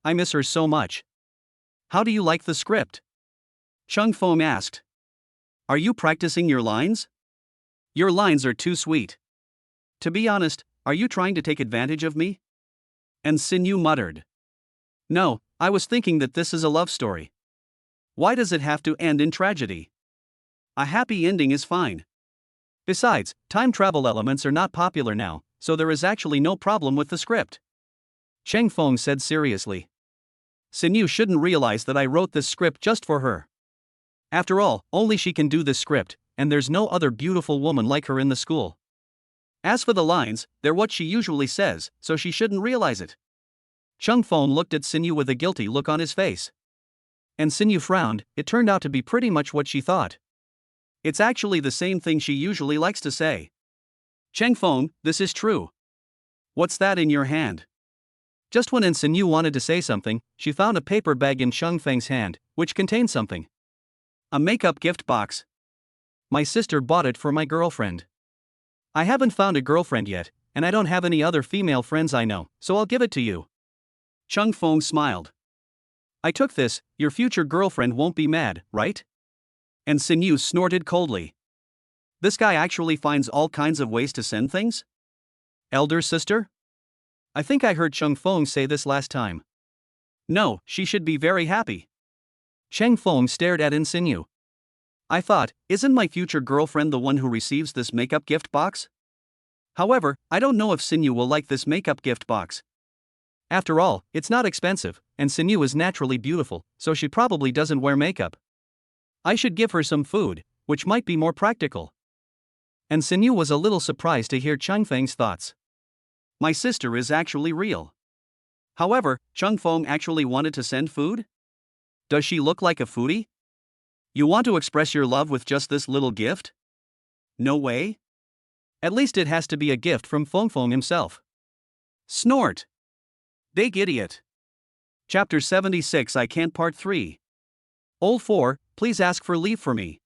I miss her so much. How do you like the script? Cheng Feng asked. Are you practicing your lines? Your lines are too sweet. To be honest, are you trying to take advantage of me? And Sinyu muttered. No, I was thinking that this is a love story. Why does it have to end in tragedy? A happy ending is fine. Besides, time travel elements are not popular now, so there is actually no problem with the script. Cheng Feng said seriously. Sinyu shouldn't realize that I wrote this script just for her. After all, only she can do this script, and there's no other beautiful woman like her in the school. As for the lines, they're what she usually says, so she shouldn't realize it. Cheng Feng looked at Sinyu with a guilty look on his face. And Sinyu frowned. It turned out to be pretty much what she thought. It's actually the same thing she usually likes to say. Cheng Feng, this is true. What's that in your hand? Just when Sinyu wanted to say something, she found a paper bag in Cheng Feng's hand, which contained something. A makeup gift box. My sister bought it for my girlfriend. I haven't found a girlfriend yet, and I don't have any other female friends I know, so I'll give it to you. Cheng Feng smiled. I took this, your future girlfriend won't be mad, right? And Sinyu snorted coldly. This guy actually finds all kinds of ways to send things? Elder sister? I think I heard Cheng Feng say this last time. No, she should be very happy. Cheng Feng stared at Sinyu. I thought, isn't my future girlfriend the one who receives this makeup gift box? However, I don't know if Sinyu will like this makeup gift box. After all, it's not expensive, and Sinyu is naturally beautiful, so she probably doesn't wear makeup. I should give her some food, which might be more practical. And Sinyu was a little surprised to hear Cheng Feng's thoughts. My sister is actually real. However, Cheng Feng actually wanted to send food? Does she look like a foodie? You want to express your love with just this little gift? No way. At least it has to be a gift from Feng Feng himself. Snort. Big idiot. Chapter 76 I Can't Part 3. Old 4, please ask for leave for me.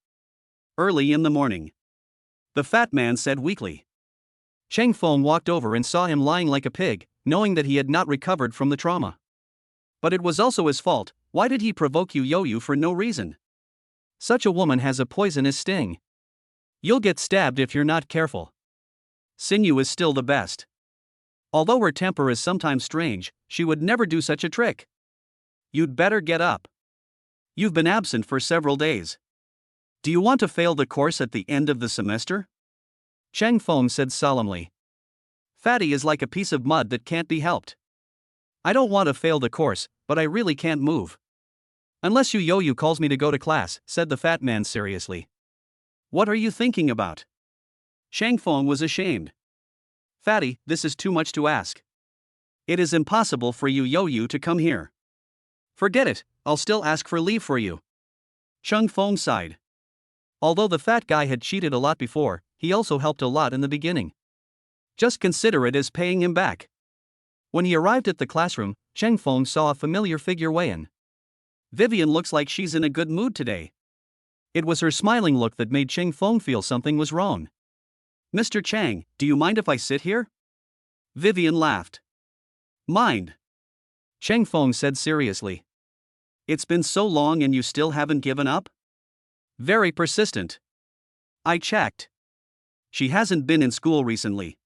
Early in the morning. The fat man said weakly. Cheng Feng walked over and saw him lying like a pig, knowing that he had not recovered from the trauma. But it was also his fault. Why did he provoke you for no reason? Such a woman has a poisonous sting. You'll get stabbed if you're not careful. Sinyu is still the best. Although her temper is sometimes strange, she would never do such a trick. You'd better get up. You've been absent for several days. Do you want to fail the course at the end of the semester? Cheng Feng said solemnly. Fatty is like a piece of mud that can't be helped. I don't want to fail the course, but I really can't move. Unless Yu calls me to go to class, said the fat man seriously. What are you thinking about? Cheng Feng was ashamed. Fatty, this is too much to ask. It is impossible for you to come here. Forget it, I'll still ask for leave for you. Cheng Feng sighed. Although the fat guy had cheated a lot before, he also helped a lot in the beginning. Just consider it as paying him back. When he arrived at the classroom, Cheng Feng saw a familiar figure Wei-an. Vivian looks like she's in a good mood today. It was her smiling look that made Cheng Feng feel something was wrong. Mr. Chang, do you mind if I sit here? Vivian laughed. Mind? Cheng Feng said seriously. It's been so long and you still haven't given up? Very persistent. I checked. She hasn't been in school recently.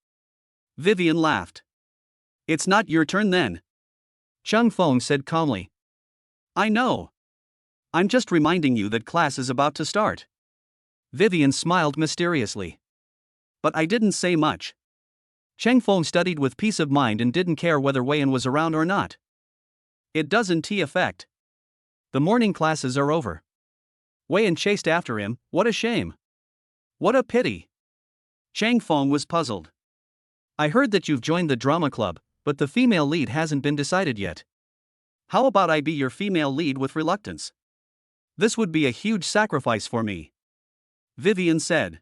Vivian laughed. It's not your turn then. Cheng Feng said calmly. I know. I'm just reminding you that class is about to start. Vivian smiled mysteriously. But I didn't say much. Cheng Feng studied with peace of mind and didn't care whether Wei-an was around or not. It doesn't affect. The morning classes are over. Wei-an chased after him. What a shame. What a pity. Cheng Feng was puzzled. I heard that you've joined the drama club, but the female lead hasn't been decided yet. How about I be your female lead with reluctance? This would be a huge sacrifice for me. Vivian said.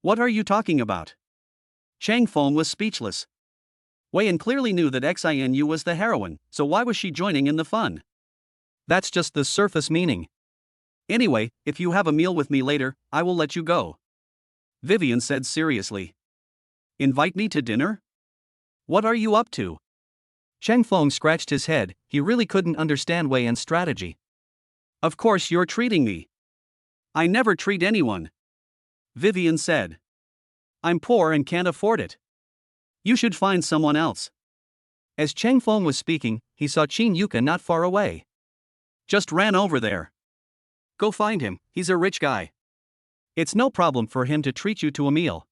What are you talking about? Cheng Feng was speechless. Wei-an clearly knew that Xinu was the heroine, so why was she joining in the fun? That's just the surface meaning. Anyway, if you have a meal with me later, I will let you go. Vivian said seriously. Invite me to dinner? What are you up to? Cheng Feng scratched his head. He really couldn't understand Wei-an's strategy. Of course you're treating me. I never treat anyone. Vivian said. I'm poor and can't afford it. You should find someone else. As Cheng Feng was speaking, he saw Qin Yuka not far away. Just ran over there. Go find him, he's a rich guy. It's no problem for him to treat you to a meal.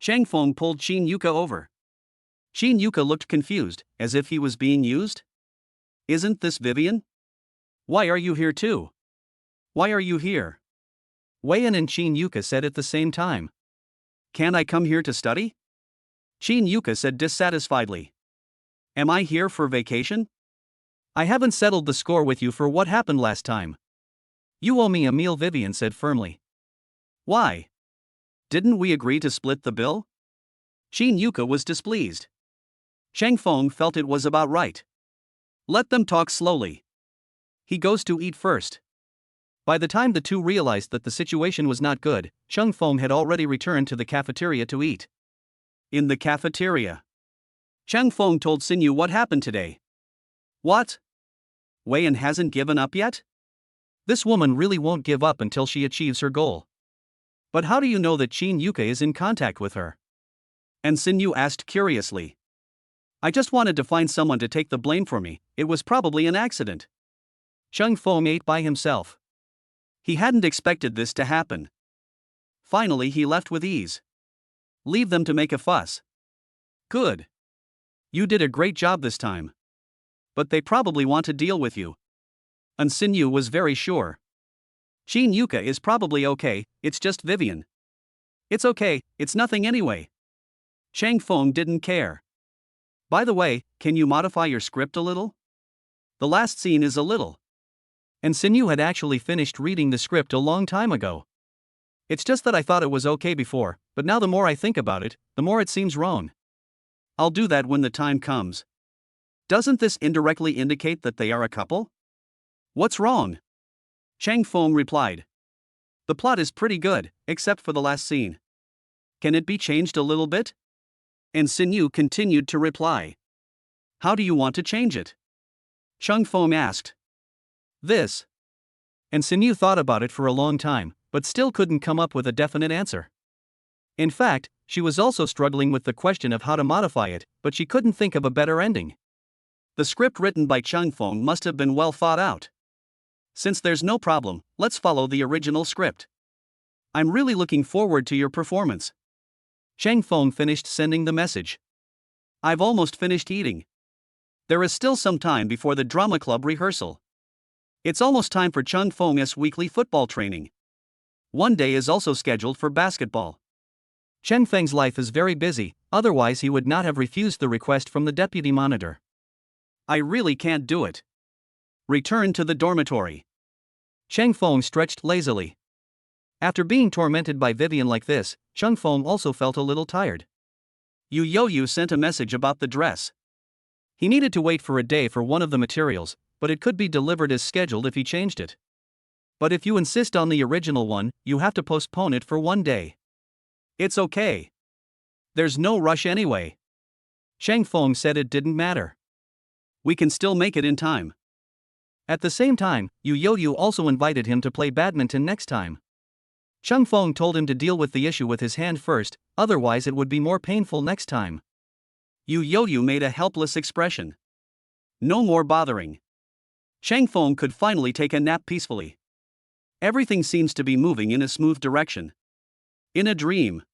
Cheng Feng pulled Qin Yuka over. Qin Yuka looked confused, as if he was being used. Isn't this Vivian? Why are you here too? Why are you here? Wei-an and Qin Yuka said at the same time. Can I come here to study? Qin Yuka said dissatisfiedly. Am I here for vacation? I haven't settled the score with you for what happened last time. You owe me a meal, Vivian said firmly. Why? Didn't we agree to split the bill? Qin Yuka was displeased. Cheng Feng felt it was about right. Let them talk slowly. He goes to eat first. By the time the two realized that the situation was not good, Cheng Feng had already returned to the cafeteria to eat. In the cafeteria, Cheng Feng told Xinyu what happened today. What? Wei-an hasn't given up yet? This woman really won't give up until she achieves her goal. But how do you know that Qin Yuka is in contact with her? And Xinyu asked curiously. I just wanted to find someone to take the blame for me, it was probably an accident. Cheng Feng ate by himself. He hadn't expected this to happen. Finally he left with ease. Leave them to make a fuss. Good. You did a great job this time. But they probably want to deal with you. And Xinyu was very sure. Qin Yuka is probably okay, it's just Vivian. It's okay, it's nothing anyway. Cheng Feng didn't care. By the way, can you modify your script a little? The last scene is a little. And Xinyu had actually finished reading the script a long time ago. It's just that I thought it was okay before, but now the more I think about it, the more it seems wrong. I'll do that when the time comes. Doesn't this indirectly indicate that they are a couple? What's wrong? Cheng Feng replied. The plot is pretty good, except for the last scene. Can it be changed a little bit? And Xinyu continued to reply. How do you want to change it? Cheng Feng asked. This. And Xinyu thought about it for a long time, but still couldn't come up with a definite answer. In fact, she was also struggling with the question of how to modify it, but she couldn't think of a better ending. The script written by Cheng Feng must have been well thought out. Since there's no problem, let's follow the original script. I'm really looking forward to your performance. Cheng Feng finished sending the message. I've almost finished eating. There is still some time before the drama club rehearsal. It's almost time for Cheng Feng's weekly football training. One day is also scheduled for basketball. Cheng Feng's life is very busy, otherwise he would not have refused the request from the deputy monitor. I really can't do it. Return to the dormitory. Cheng Feng stretched lazily. After being tormented by Vivian like this, Cheng Feng also felt a little tired. Yu sent a message about the dress. He needed to wait for a day for one of the materials, but it could be delivered as scheduled if he changed it. But if you insist on the original one, you have to postpone it for one day. It's okay. There's no rush anyway. Cheng Feng said it didn't matter. We can still make it in time. At the same time, Yu also invited him to play badminton next time. Cheng Feng told him to deal with the issue with his hand first, otherwise it would be more painful next time. Yu made a helpless expression. No more bothering. Cheng Feng could finally take a nap peacefully. Everything seems to be moving in a smooth direction. In a dream,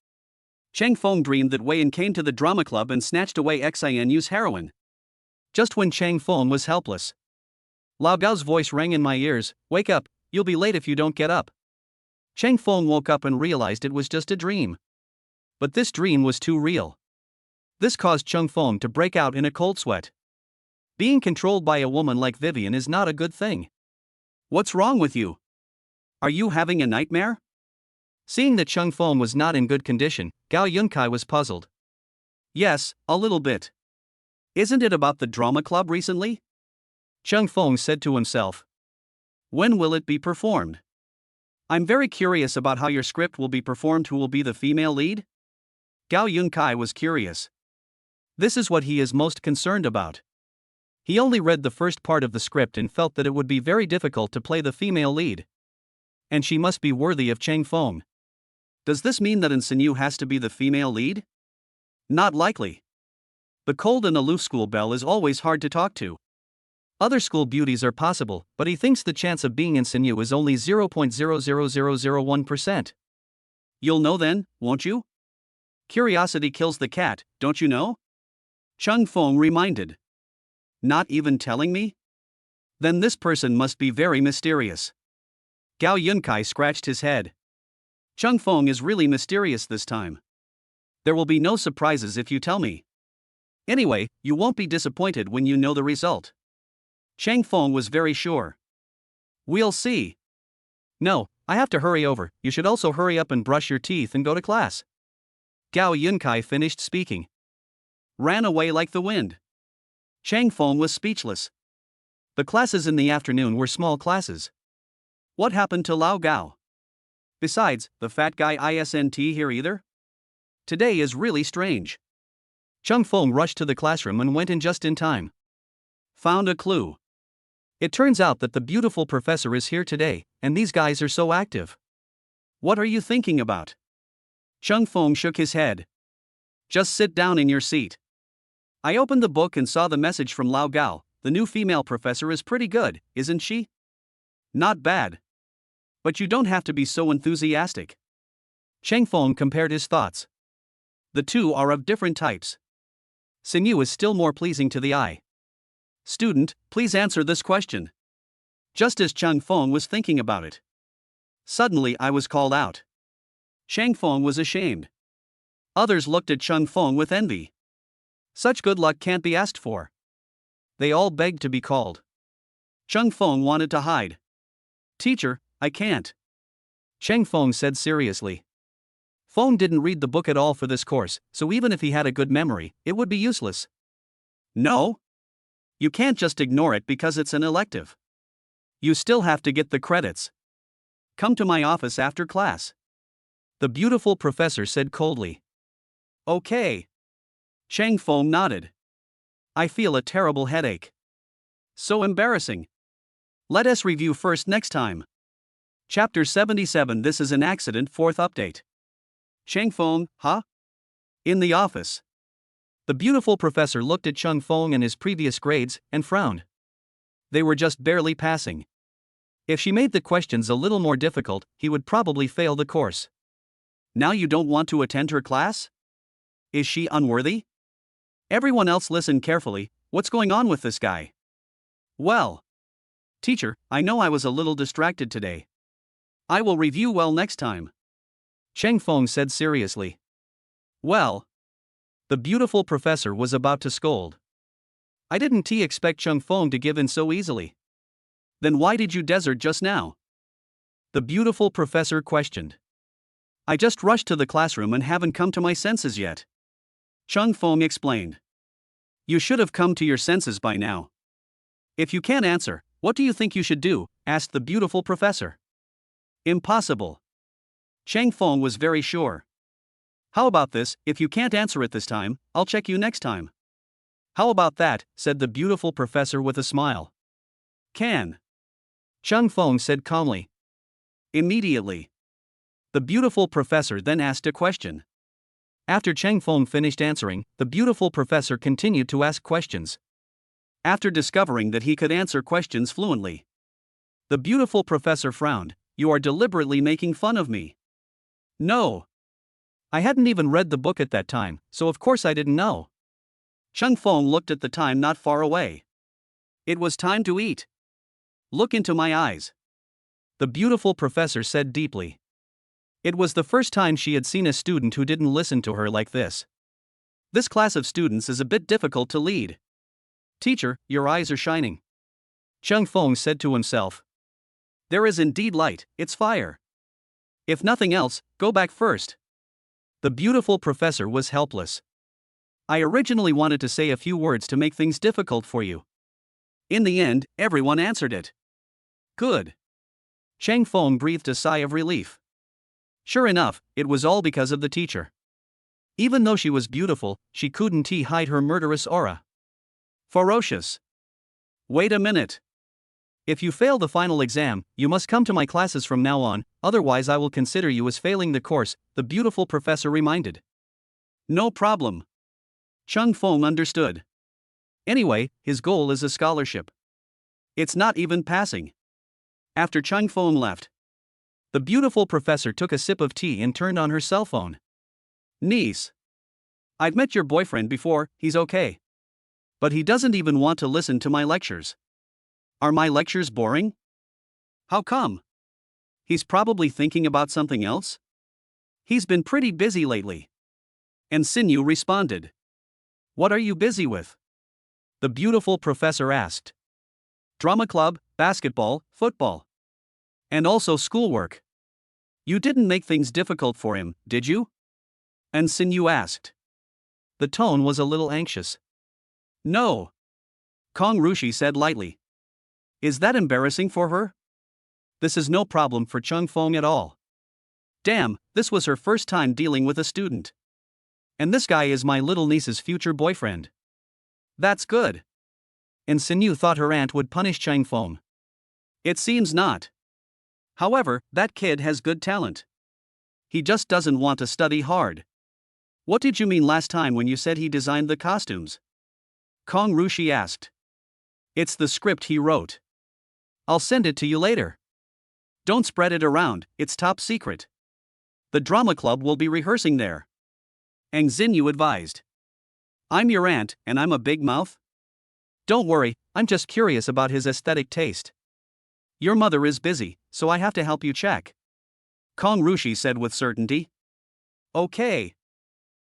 Cheng Feng dreamed that Wei Yan came to the drama club and snatched away Xinu's heroine. Just when Cheng Feng was helpless, Lao Gao's voice rang in my ears, "Wake up, you'll be late if you don't get up." Cheng Feng woke up and realized it was just a dream. But this dream was too real. This caused Cheng Feng to break out in a cold sweat. Being controlled by a woman like Vivian is not a good thing. What's wrong with you? Are you having a nightmare? Seeing that Cheng Feng was not in good condition, Gao Yunkai was puzzled. Yes, a little bit. Isn't it about the drama club recently? Cheng Feng said to himself. When will it be performed? I'm very curious about how your script will be performed. Who will be the female lead? Gao Yunkai was curious. This is what he is most concerned about. He only read the first part of the script and felt that it would be very difficult to play the female lead. And she must be worthy of Cheng Feng. Does this mean that Xinu has to be the female lead? Not likely. The cold and aloof school belle is always hard to talk to. Other school beauties are possible, but he thinks the chance of being Xinu is only 0.00001%. You'll know then, won't you? Curiosity kills the cat, don't you know? Cheng Feng reminded. Not even telling me? Then this person must be very mysterious. Gao Yunkai scratched his head. Cheng Feng is really mysterious this time. There will be no surprises if you tell me. Anyway, you won't be disappointed when you know the result. Cheng Feng was very sure. We'll see. No, I have to hurry over. You should also hurry up and brush your teeth and go to class. Gao Yunkai finished speaking. Ran away like the wind. Cheng Feng was speechless. The classes in the afternoon were small classes. What happened to Lao Gao? Besides, the fat guy isn't here either? Today is really strange. Cheng Feng rushed to the classroom and went in just in time. Found a clue. It turns out that the beautiful professor is here today, and these guys are so active. What are you thinking about? Cheng Feng shook his head. Just sit down in your seat. I opened the book and saw the message from Lao Gao. The new female professor is pretty good, isn't she? Not bad. But you don't have to be so enthusiastic. Cheng Feng compared his thoughts. The two are of different types. Xinu is still more pleasing to the eye. Student, please answer this question. Just as Cheng Feng was thinking about it, suddenly I was called out. Cheng Feng was ashamed. Others looked at Cheng Feng with envy. Such good luck can't be asked for. They all begged to be called. Cheng Feng wanted to hide. Teacher, I can't. Cheng Feng said seriously. Feng didn't read the book at all for this course, so even if he had a good memory, it would be useless. No. You can't just ignore it because it's an elective. You still have to get the credits. Come to my office after class. The beautiful professor said coldly. Okay. Cheng Feng nodded. I feel a terrible headache. So embarrassing. Let us review first next time. Chapter 77. This is an accident. 4th update. Cheng Feng, huh? In the office. The beautiful professor looked at Cheng Feng and his previous grades, and frowned. They were just barely passing. If she made the questions a little more difficult, he would probably fail the course. Now you don't want to attend her class? Is she unworthy? Everyone else listen carefully. What's going on with this guy? Well. Teacher, I know I was a little distracted today. I will review well next time. Cheng Feng said seriously. Well, the beautiful professor was about to scold. I didn't expect Cheng Feng to give in so easily. Then why did you desert just now? The beautiful professor questioned. I just rushed to the classroom and haven't come to my senses yet. Cheng Feng explained. You should have come to your senses by now. If you can't answer, what do you think you should do? Asked the beautiful professor. Impossible. Cheng Feng was very sure. How about this? If you can't answer it this time, I'll check you next time. How about that? Said the beautiful professor with a smile. Can. Cheng Feng said calmly. Immediately. The beautiful professor then asked a question. After Cheng Feng finished answering, the beautiful professor continued to ask questions. After discovering that he could answer questions fluently, the beautiful professor frowned. You are deliberately making fun of me. No. I hadn't even read the book at that time, so of course I didn't know. Cheng Feng looked at the time not far away. It was time to eat. Look into my eyes. The beautiful professor said deeply. It was the first time she had seen a student who didn't listen to her like this. This class of students is a bit difficult to lead. Teacher, your eyes are shining. Cheng Feng said to himself. There is indeed light, it's fire. If nothing else, go back first. The beautiful professor was helpless. I originally wanted to say a few words to make things difficult for you. In the end, everyone answered it. Good. Cheng Feng breathed a sigh of relief. Sure enough, it was all because of the teacher. Even though she was beautiful, she couldn't hide her murderous aura. Ferocious. Wait a minute. If you fail the final exam, you must come to my classes from now on, otherwise I will consider you as failing the course, the beautiful professor reminded. No problem. Cheng Feng understood. Anyway, his goal is a scholarship. It's not even passing. After Cheng Feng left, the beautiful professor took a sip of tea and turned on her cell phone. Niece. I've met your boyfriend before, he's okay. But he doesn't even want to listen to my lectures. Are my lectures boring? How come? He's probably thinking about something else? He's been pretty busy lately. And Sinew responded. What are you busy with? The beautiful professor asked. Drama club, basketball, football. And also schoolwork. You didn't make things difficult for him, did you? And Sinew asked. The tone was a little anxious. No. Kong Rushi said lightly. Is that embarrassing for her? This is no problem for Cheng Feng at all. Damn, this was her first time dealing with a student. And this guy is my little niece's future boyfriend. That's good. And Sinew thought her aunt would punish Cheng Feng. It seems not. However, that kid has good talent. He just doesn't want to study hard. What did you mean last time when you said he designed the costumes? Kong Rushi asked. It's the script he wrote. I'll send it to you later. Don't spread it around, it's top secret. The drama club will be rehearsing there. Ang Xinyu advised. I'm your aunt, and I'm a big mouth? Don't worry, I'm just curious about his aesthetic taste. Your mother is busy, so I have to help you check. Kong Rushi said with certainty. Okay.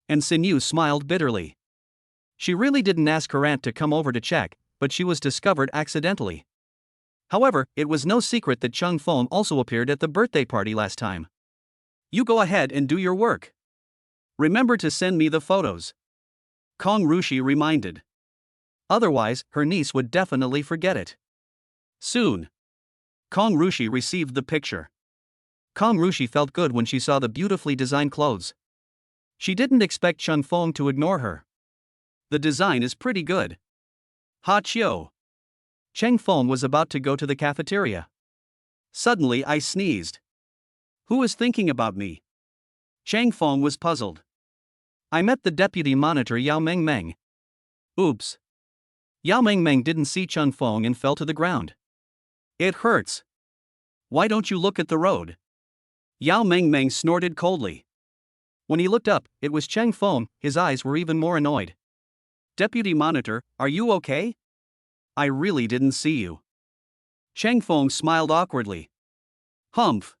And Sinew smiled bitterly. She really didn't ask her aunt to come over to check, but she was discovered accidentally. However, it was no secret that Cheng Feng also appeared at the birthday party last time. You go ahead and do your work. Remember to send me the photos. Kong Rushi reminded. Otherwise, her niece would definitely forget it. Soon. Kong Rushi received the picture. Kong Rushi felt good when she saw the beautifully designed clothes. She didn't expect Cheng Feng to ignore her. The design is pretty good. Ha Chio. Cheng Feng was about to go to the cafeteria. Suddenly I sneezed. Who is thinking about me? Cheng Feng was puzzled. I met the deputy monitor Yao Meng Meng. Oops. Yao Meng Meng didn't see Cheng Feng and fell to the ground. It hurts. Why don't you look at the road? Yao Meng Meng snorted coldly. When he looked up, it was Cheng Feng. His eyes were even more annoyed. Deputy monitor, are you okay? I really didn't see you. Cheng Feng smiled awkwardly. Humph.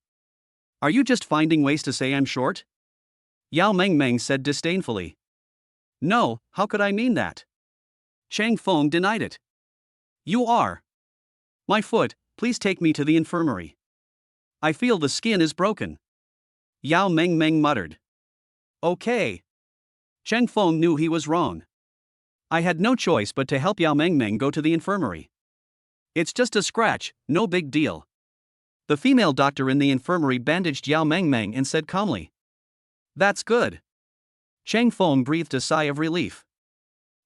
Are you just finding ways to say I'm short? Yao Mengmeng said disdainfully. No, how could I mean that? Chang Feng denied it. You are. My foot, please take me to the infirmary. I feel the skin is broken. Yao Mengmeng muttered. Okay. Chang Feng knew he was wrong. I had no choice but to help Yao Mengmeng go to the infirmary. It's just a scratch, no big deal. The female doctor in the infirmary bandaged Yao Mengmeng and said calmly. That's good. Chang Feng breathed a sigh of relief.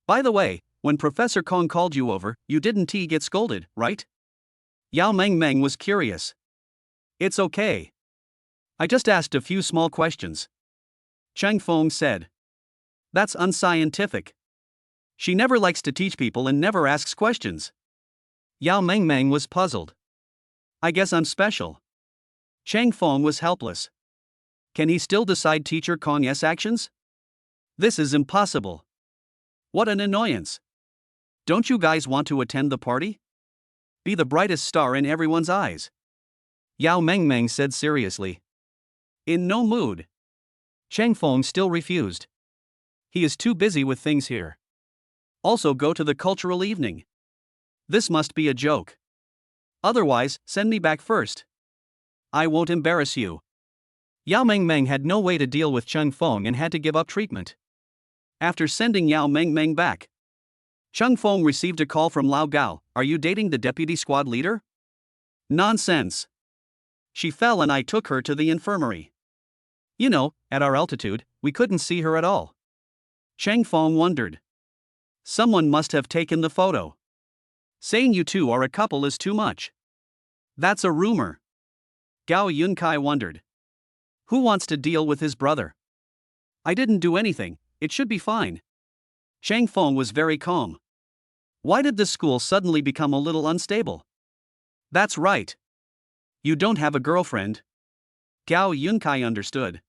By the way, when Professor Kong called you over, you didn't get scolded, right? Yao Mengmeng was curious. It's okay. I just asked a few small questions. Chang Feng said. That's unscientific. She never likes to teach people and never asks questions. Yao Mengmeng was puzzled. I guess I'm special. Chang Feng was helpless. Can he still decide teacher Kong's actions? This is impossible. What an annoyance. Don't you guys want to attend the party? Be the brightest star in everyone's eyes. Yao Mengmeng said seriously. In no mood. Chang Feng still refused. He is too busy with things here. Also go to the cultural evening. This must be a joke. Otherwise, send me back first. I won't embarrass you. Yao Mengmeng had no way to deal with Chang Feng and had to give up treatment. After sending Yao Mengmeng back, Chang Feng received a call from Lao Gao. Are you dating the deputy squad leader? Nonsense. She fell and I took her to the infirmary. You know, at our altitude, we couldn't see her at all. Chang Feng wondered. Someone must have taken the photo. Saying you two are a couple is too much. That's a rumor. Gao Yunkai wondered. Who wants to deal with his brother? I didn't do anything, it should be fine. Chang Feng was very calm. Why did the school suddenly become a little unstable? That's right. You don't have a girlfriend. Gao Yunkai understood.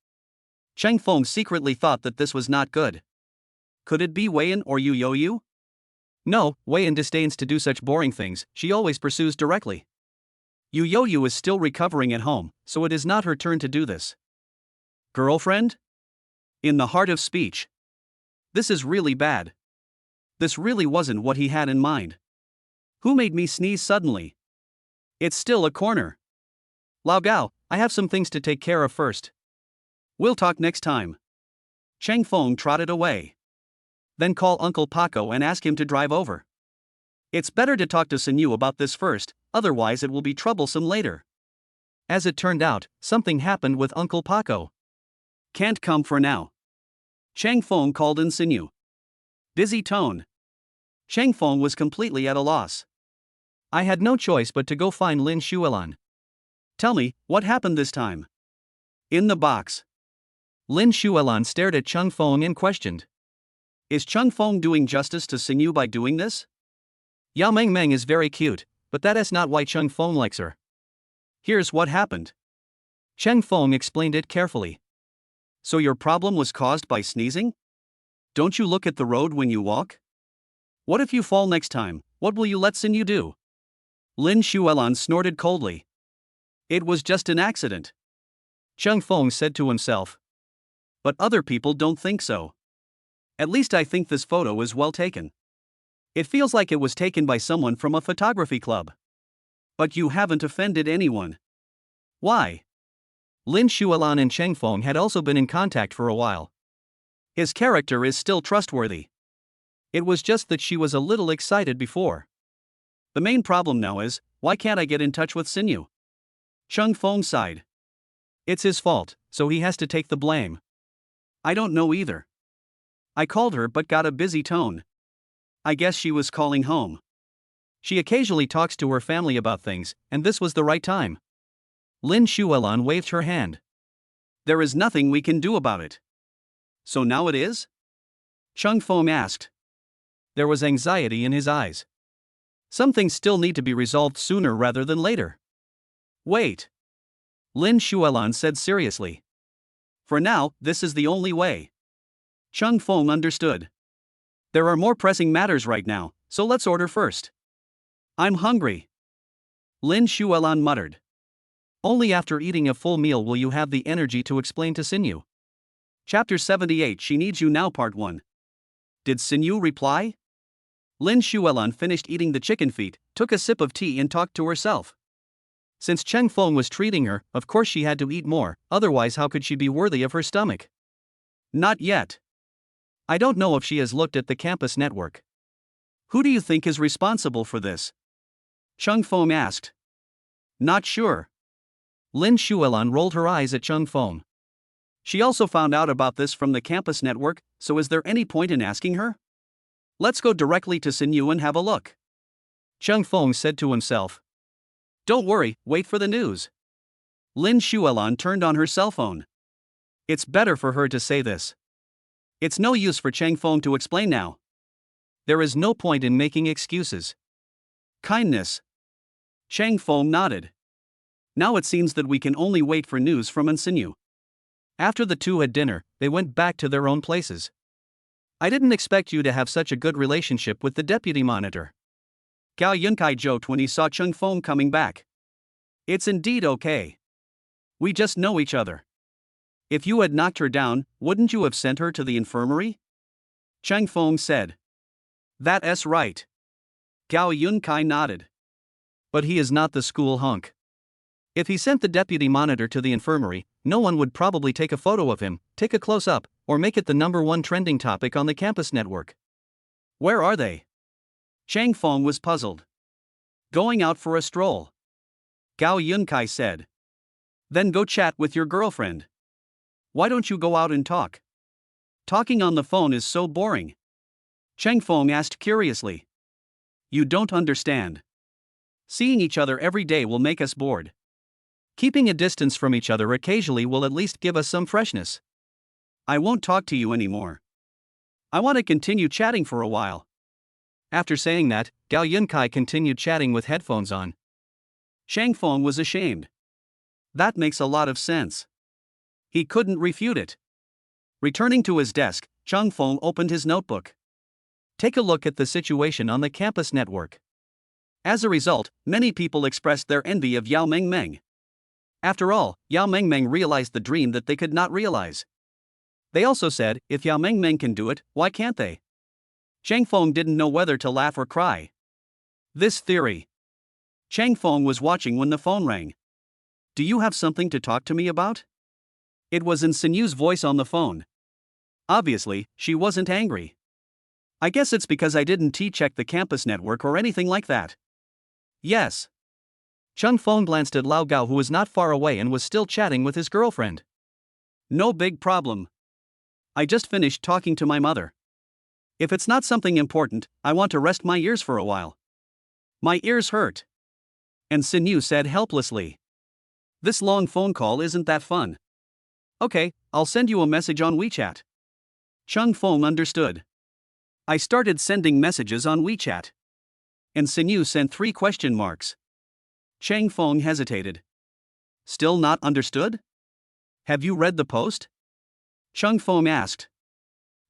Chang Feng secretly thought that this was not good. Could it be Weiyan or Yu Youyu? No, Weiyan disdains to do such boring things, she always pursues directly. Yu Youyu is still recovering at home, so it is not her turn to do this. Girlfriend? In the heart of speech. This is really bad. This really wasn't what he had in mind. Who made me sneeze suddenly? It's still a corner. Lao Gao, I have some things to take care of first. We'll talk next time. Chang Feng trotted away. Then call Uncle Paco and ask him to drive over. It's better to talk to Sinyu about this first, otherwise it will be troublesome later. As it turned out, something happened with Uncle Paco. Can't come for now. Chang Feng called in Sinyu. Busy tone. Chang Feng was completely at a loss. I had no choice but to go find Lin Shuilan. Tell me, what happened this time? In the box. Lin Shuilan stared at Chang Feng and questioned. Is Chang Feng doing justice to Sinyu by doing this? Yao Mengmeng is very cute, but that is not why Chang Feng likes her. Here's what happened. Chang Feng explained it carefully. So your problem was caused by sneezing? Don't you look at the road when you walk? What if you fall next time, what will you let Sinyu do? Lin Shuilan snorted coldly. It was just an accident. Chang Feng said to himself. But other people don't think so. At least I think this photo is well taken. It feels like it was taken by someone from a photography club. But you haven't offended anyone. Why? Lin Shuilan and Chang Feng had also been in contact for a while. His character is still trustworthy. It was just that she was a little excited before. The main problem now is, why can't I get in touch with Sinyu? Chang Feng sighed. It's his fault, so he has to take the blame. I don't know either. I called her but got a busy tone. I guess she was calling home. She occasionally talks to her family about things, and this was the right time. Lin Shuilan waved her hand. There is nothing we can do about it. So now it is? Chang Feng asked. There was anxiety in his eyes. Some things still need to be resolved sooner rather than later. Wait. Lin Shuilan said seriously. For now, this is the only way. Chang Feng understood. There are more pressing matters right now, so let's order first. I'm hungry. Lin Shuilan muttered. Only after eating a full meal will you have the energy to explain to Sinyu. Chapter 78 She Needs You Now Part 1. Did Sinyu reply? Lin Xuelan finished eating the chicken feet, took a sip of tea and talked to herself. Since Cheng Feng was treating her, of course she had to eat more, otherwise how could she be worthy of her stomach? Not yet. I don't know if she has looked at the campus network. Who do you think is responsible for this? Cheng Feng asked. Not sure. Lin Xuelan rolled her eyes at Cheng Feng. She also found out about this from the campus network, so is there any point in asking her? Let's go directly to Sinyu and have a look. Cheng Feng said to himself. Don't worry, wait for the news. Lin Xuelan turned on her cell phone. It's better for her to say this. It's no use for Cheng Feng to explain now. There is no point in making excuses. Kindness. Cheng Feng nodded. Now it seems that we can only wait for news from Sinyu. After the two had dinner, they went back to their own places. I didn't expect you to have such a good relationship with the deputy monitor. Gao Yunkai joked when he saw Cheng Feng coming back. It's indeed okay. We just know each other. If you had knocked her down, wouldn't you have sent her to the infirmary? Cheng Feng said. That's right. Gao Yunkai nodded. But he is not the school hunk. If he sent the deputy monitor to the infirmary, no one would probably take a photo of him, take a close-up, or make it the #1 trending topic on the campus network. Where are they? Cheng Feng was puzzled. Going out for a stroll. Gao Yunkai said. Then go chat with your girlfriend. Why don't you go out and talk? Talking on the phone is so boring. Cheng Feng asked curiously. You don't understand. Seeing each other every day will make us bored. Keeping a distance from each other occasionally will at least give us some freshness. I won't talk to you anymore. I want to continue chatting for a while. After saying that, Gao Yunkai continued chatting with headphones on. Cheng Feng was ashamed. That makes a lot of sense. He couldn't refute it. Returning to his desk, Cheng Feng opened his notebook. Take a look at the situation on the campus network. As a result, many people expressed their envy of Yao Mengmeng. After all, Yao Mengmeng realized the dream that they could not realize. They also said, if Yao Mengmeng can do it, why can't they? Cheng Feng didn't know whether to laugh or cry. This theory. Cheng Feng was watching when the phone rang. Do you have something to talk to me about? It was in Sinyu's voice on the phone. Obviously, she wasn't angry. I guess it's because I didn't check the campus network or anything like that. Yes. Cheng Feng glanced at Lao Gao, who was not far away and was still chatting with his girlfriend. No big problem. I just finished talking to my mother. If it's not something important, I want to rest my ears for a while. My ears hurt. And Sinyu said helplessly. This long phone call isn't that fun. Okay, I'll send you a message on WeChat. Cheng Feng understood. I started sending messages on WeChat. And Sinyu sent 3 question marks. Cheng Feng hesitated. Still not understood? Have you read the post? Cheng Feng asked.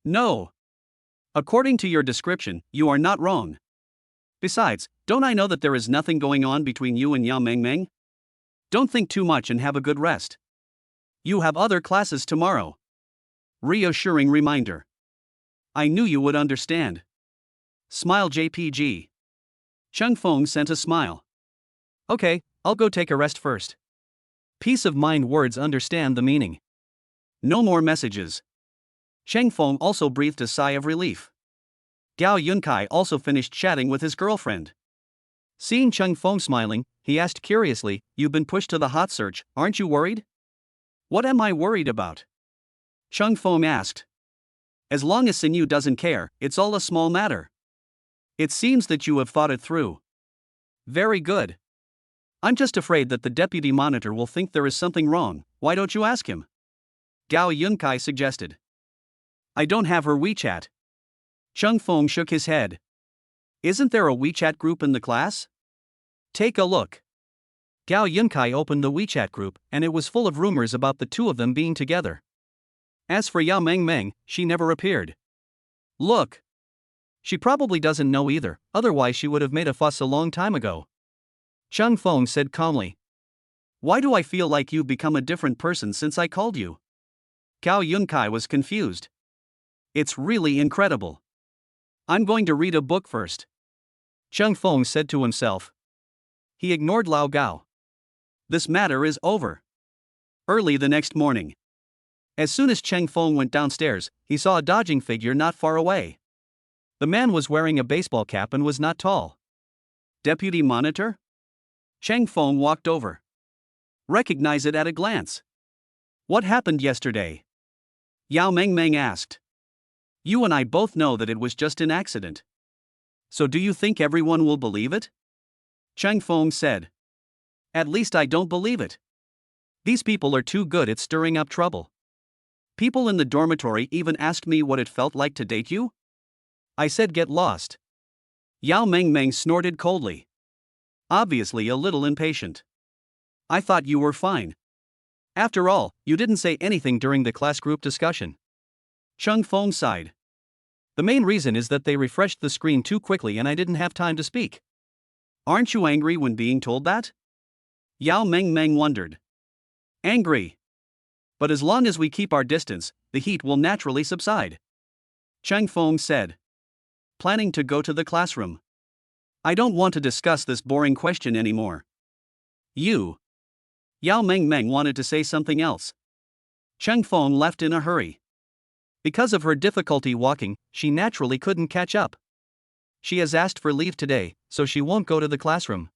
No. According to your description, you are not wrong. Besides, don't I know that there is nothing going on between you and Yao Mengmeng? Don't think too much and have a good rest. You have other classes tomorrow. Reassuring reminder. I knew you would understand. Smile JPG. Cheng Feng sent a smile. Okay, I'll go take a rest first. Peace of mind words understand the meaning. No more messages. Cheng Feng also breathed a sigh of relief. Gao Yunkai also finished chatting with his girlfriend. Seeing Cheng Feng smiling, he asked curiously, You've been pushed to the hot search, aren't you worried? What am I worried about? Cheng Feng asked. As long as Sinyu doesn't care, it's all a small matter. It seems that you have thought it through. Very good. I'm just afraid that the deputy monitor will think there is something wrong. Why don't you ask him? Gao Yunkai suggested. I don't have her WeChat. Cheng Feng shook his head. Isn't there a WeChat group in the class? Take a look. Gao Yunkai opened the WeChat group, and it was full of rumors about the two of them being together. As for Yao Mengmeng, she never appeared. Look. She probably doesn't know either, otherwise she would have made a fuss a long time ago. Cheng Feng said calmly. Why do I feel like you've become a different person since I called you? Cao Yunkai was confused. It's really incredible. I'm going to read a book first, Cheng Feng said to himself. He ignored Lao Gao. This matter is over. Early the next morning, as soon as Cheng Feng went downstairs, he saw a dodging figure not far away. The man was wearing a baseball cap and was not tall. Deputy Monitor? Cheng Feng walked over. Recognize it at a glance. What happened yesterday? Yao Mengmeng asked. You and I both know that it was just an accident. So do you think everyone will believe it? Cheng Feng said. At least I don't believe it. These people are too good at stirring up trouble. People in the dormitory even asked me what it felt like to date you. I said get lost. Yao Mengmeng snorted coldly. Obviously a little impatient. I thought you were fine. After all, you didn't say anything during the class group discussion. Cheng Feng sighed. The main reason is that they refreshed the screen too quickly and I didn't have time to speak. Aren't you angry when being told that? Yao Mengmeng wondered. Angry. But as long as we keep our distance, the heat will naturally subside. Cheng Feng said. Planning to go to the classroom. I don't want to discuss this boring question anymore. You. Yao Mengmeng wanted to say something else. Cheng Feng left in a hurry. Because of her difficulty walking, she naturally couldn't catch up. She has asked for leave today, so she won't go to the classroom.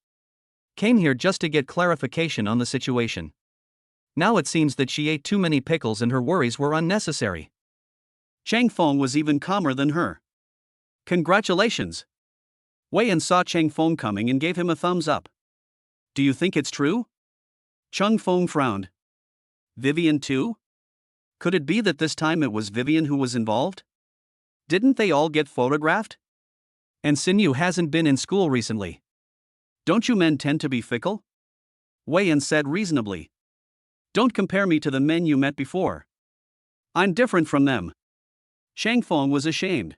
Came here just to get clarification on the situation. Now it seems that she ate too many pickles and her worries were unnecessary. Cheng Feng was even calmer than her. Congratulations. Wei Yan saw Cheng Feng coming and gave him a thumbs up. Do you think it's true? Cheng Feng frowned. Vivian too? Could it be that this time it was Vivian who was involved? Didn't they all get photographed? And Xinyu hasn't been in school recently. Don't you men tend to be fickle? Wei Yan said reasonably. Don't compare me to the men you met before. I'm different from them. Cheng Feng was ashamed.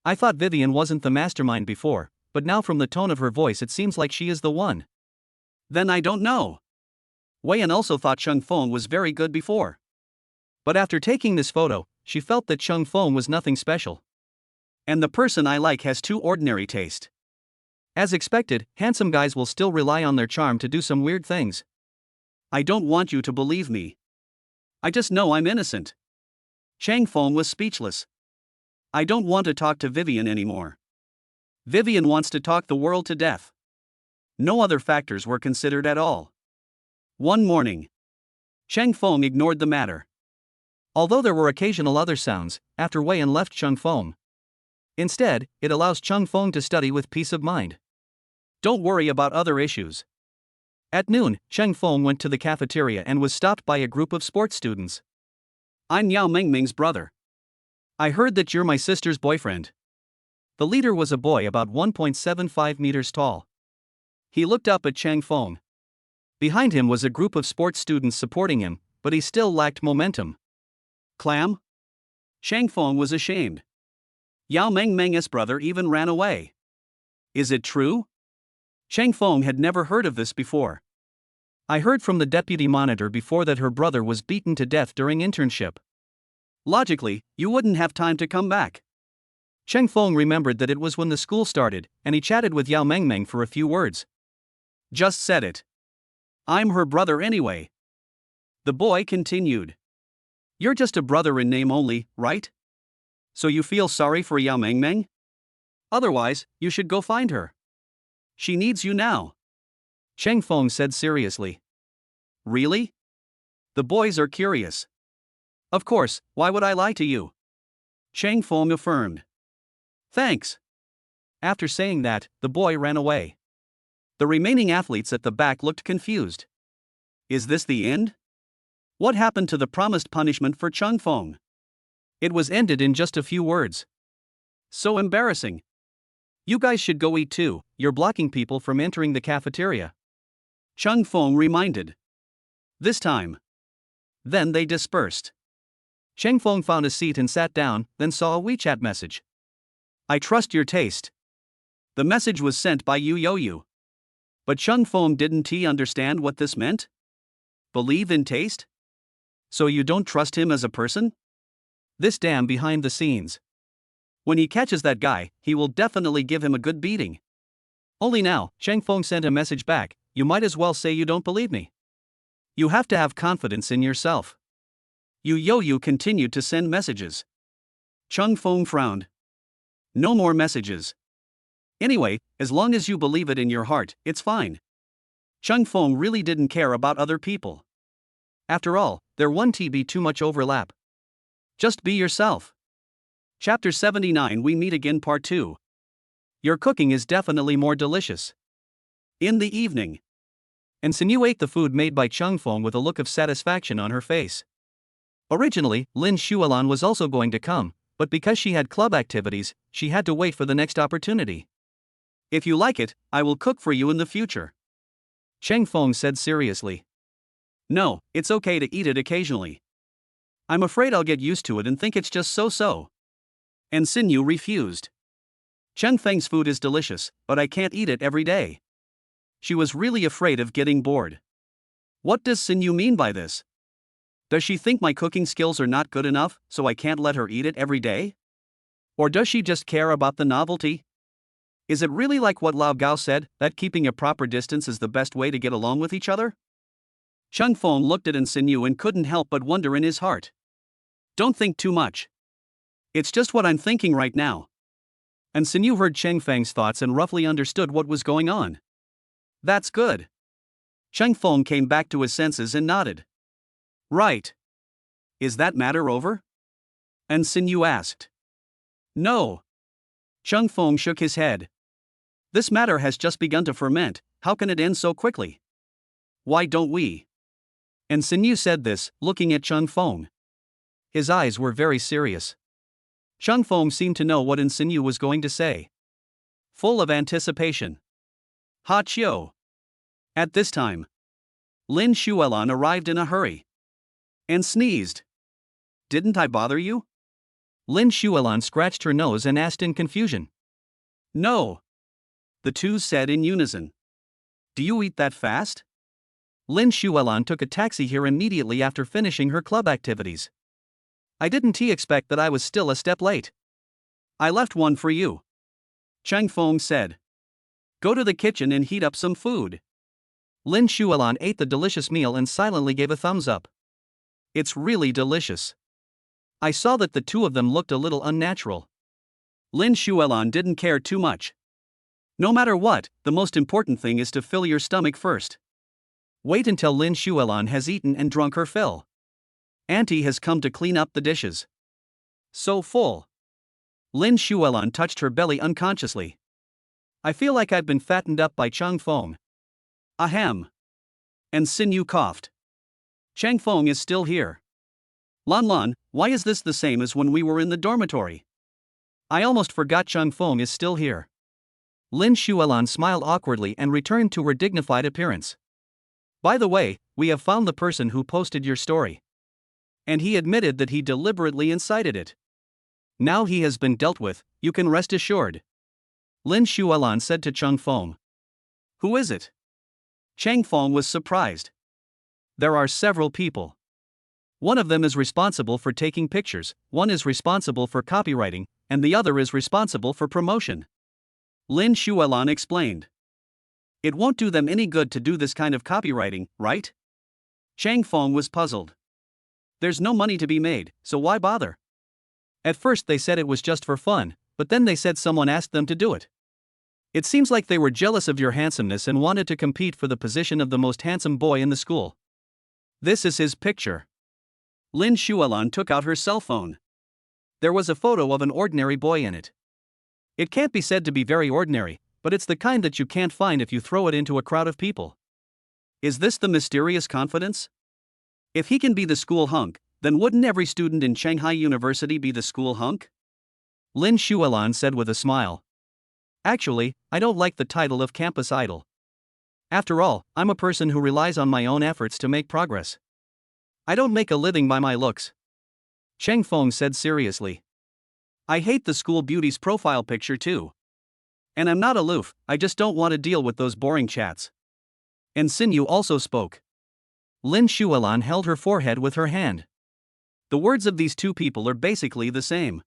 I thought Vivian wasn't the mastermind before, but now from the tone of her voice it seems like she is the one. Then I don't know. Wei Yan also thought Cheng Feng was very good before. But after taking this photo, she felt that Cheng Feng was nothing special. And the person I like has too ordinary taste. As expected, handsome guys will still rely on their charm to do some weird things. I don't want you to believe me. I just know I'm innocent. Cheng Feng was speechless. I don't want to talk to Vivian anymore. Vivian wants to talk the world to death. No other factors were considered at all. One morning, Cheng Feng ignored the matter. Although there were occasional other sounds, after Wei Yan left Cheng Feng. Instead, it allows Cheng Feng to study with peace of mind. Don't worry about other issues. At noon, Cheng Feng went to the cafeteria and was stopped by a group of sports students. I'm Yao Mengmeng's brother. I heard that you're my sister's boyfriend. The leader was a boy about 1.75 meters tall. He looked up at Cheng Feng. Behind him was a group of sports students supporting him, but he still lacked momentum. Clam? Cheng Feng was ashamed. Yao Mengmeng's brother even ran away. Is it true? Cheng Feng had never heard of this before. I heard from the deputy monitor before that her brother was beaten to death during internship. Logically, you wouldn't have time to come back. Cheng Feng remembered that it was when the school started, and he chatted with Yao Mengmeng for a few words. Just said it. I'm her brother anyway. The boy continued. You're just a brother in name only, right? So you feel sorry for Yao Mengmeng? Otherwise, you should go find her. She needs you now. Cheng Feng said seriously. Really? The boys are curious. Of course, why would I lie to you? Cheng Feng affirmed. Thanks. After saying that, the boy ran away. The remaining athletes at the back looked confused. Is this the end? What happened to the promised punishment for Cheng Feng? It was ended in just a few words. So embarrassing. You guys should go eat too, you're blocking people from entering the cafeteria. Cheng Feng reminded. This time. Then they dispersed. Cheng Feng found a seat and sat down, then saw a WeChat message. I trust your taste. The message was sent by Yu Youyu. But Cheng Feng didn't he understand what this meant? Believe in taste? So you don't trust him as a person? This damn behind the scenes. When he catches that guy, he will definitely give him a good beating. Only now, Chang Feng sent a message back, you might as well say you don't believe me. You have to have confidence in yourself. Yu continued to send messages. Chang Feng frowned. No more messages. Anyway, as long as you believe it in your heart, it's fine. Chang Feng really didn't care about other people. After all, there won't be too much overlap. Just be yourself. Chapter 79 We Meet Again Part 2. Your cooking is definitely more delicious. In the evening. And Sinyu ate the food made by Chang Feng with a look of satisfaction on her face. Originally, Lin Shualan was also going to come, but because she had club activities, she had to wait for the next opportunity. If you like it, I will cook for you in the future. Chang Feng said seriously. No, it's okay to eat it occasionally. I'm afraid I'll get used to it and think it's just so-so. And Sinyu refused. Chang Feng's food is delicious, but I can't eat it every day. She was really afraid of getting bored. What does Sinyu mean by this? Does she think my cooking skills are not good enough, so I can't let her eat it every day? Or does she just care about the novelty? Is it really like what Lao Gao said, that keeping a proper distance is the best way to get along with each other? Chang Feng looked at Sinyu and couldn't help but wonder in his heart. Don't think too much. It's just what I'm thinking right now. And Sinyu heard Chang Feng's thoughts and roughly understood what was going on. That's good. Chang Feng came back to his senses and nodded. Right. Is that matter over? And Sinyu asked. No. Chang Feng shook his head. This matter has just begun to ferment, how can it end so quickly? Why don't we? And Sinyu said this, looking at Chang Feng. His eyes were very serious. Chang Feng seemed to know what Sinyu was going to say. Full of anticipation. Ha Chiu. At this time, Lin Shualan arrived in a hurry. And sneezed. Didn't I bother you? Lin Shualan scratched her nose and asked in confusion. No. The two said in unison. Do you eat that fast? Lin Shualan took a taxi here immediately after finishing her club activities. I didn't expect that I was still a step late. I left one for you. Chang Feng said. Go to the kitchen and heat up some food. Lin Shualan ate the delicious meal and silently gave a thumbs up. It's really delicious. I saw that the two of them looked a little unnatural. Lin Shualan didn't care too much. No matter what, the most important thing is to fill your stomach first. Wait until Lin Shualan has eaten and drunk her fill. Auntie has come to clean up the dishes. So full. Lin Shualan touched her belly unconsciously. I feel like I've been fattened up by Chang Feng. Ahem. And Sinyu coughed. Chang Feng is still here. Lan, why is this the same as when we were in the dormitory? I almost forgot Chang Feng is still here. Lin Shualan smiled awkwardly and returned to her dignified appearance. By the way, we have found the person who posted your story. And he admitted that he deliberately incited it. Now he has been dealt with, you can rest assured. Lin Shualan said to Chang Feng. Who is it? Chang Feng was surprised. There are several people. One of them is responsible for taking pictures, one is responsible for copywriting, and the other is responsible for promotion. Lin Shualan explained. It won't do them any good to do this kind of copywriting, right? Chang Feng was puzzled. There's no money to be made, so why bother? At first they said it was just for fun, but then they said someone asked them to do it. It seems like they were jealous of your handsomeness and wanted to compete for the position of the most handsome boy in the school. This is his picture. Lin Shualan took out her cell phone. There was a photo of an ordinary boy in it. It can't be said to be very ordinary, but it's the kind that you can't find if you throw it into a crowd of people. Is this the mysterious confidence? If he can be the school hunk, then wouldn't every student in Shanghai University be the school hunk? Lin Shualan said with a smile. Actually, I don't like the title of campus idol. After all, I'm a person who relies on my own efforts to make progress. I don't make a living by my looks. Chang Feng said seriously. I hate the school beauty's profile picture too. And I'm not aloof, I just don't want to deal with those boring chats. And Sinyu also spoke. Lin Shualan held her forehead with her hand. The words of these two people are basically the same.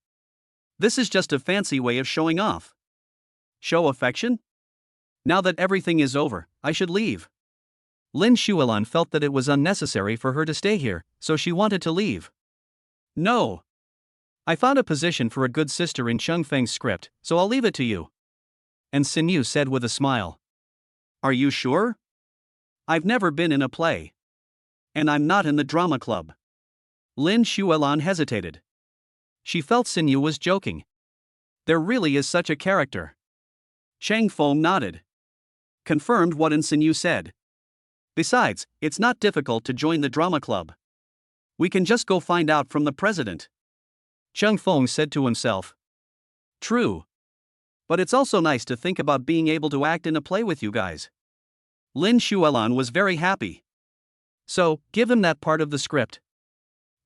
This is just a fancy way of showing off. Show affection? Now that everything is over, I should leave. Lin Shualan felt that it was unnecessary for her to stay here, so she wanted to leave. No. I found a position for a good sister in Chung Feng's script, so I'll leave it to you. And Sinyu said with a smile. Are you sure? I've never been in a play. And I'm not in the drama club. Lin Shualan hesitated. She felt Sinyu was joking. There really is such a character. Chang Feng nodded. Confirmed what Sinyu said. Besides, it's not difficult to join the drama club. We can just go find out from the president. Chang Feng said to himself. True. But it's also nice to think about being able to act in a play with you guys. Lin Shualan was very happy. So, give him that part of the script.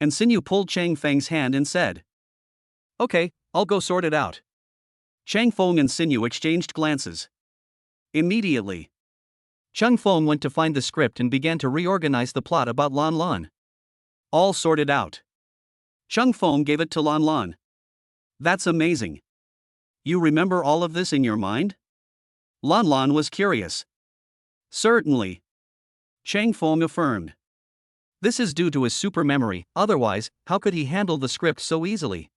And Sinyu pulled Chang Feng's hand and said. Okay, I'll go sort it out. Chang Feng and Sinyu exchanged glances. Immediately, Chang Feng went to find the script and began to reorganize the plot about Lan Lan. All sorted out. Chang Feng gave it to Lan Lan. That's amazing. You remember all of this in your mind? Lan Lan was curious. Certainly. Chang Feng affirmed. This is due to his super memory, otherwise, how could he handle the script so easily?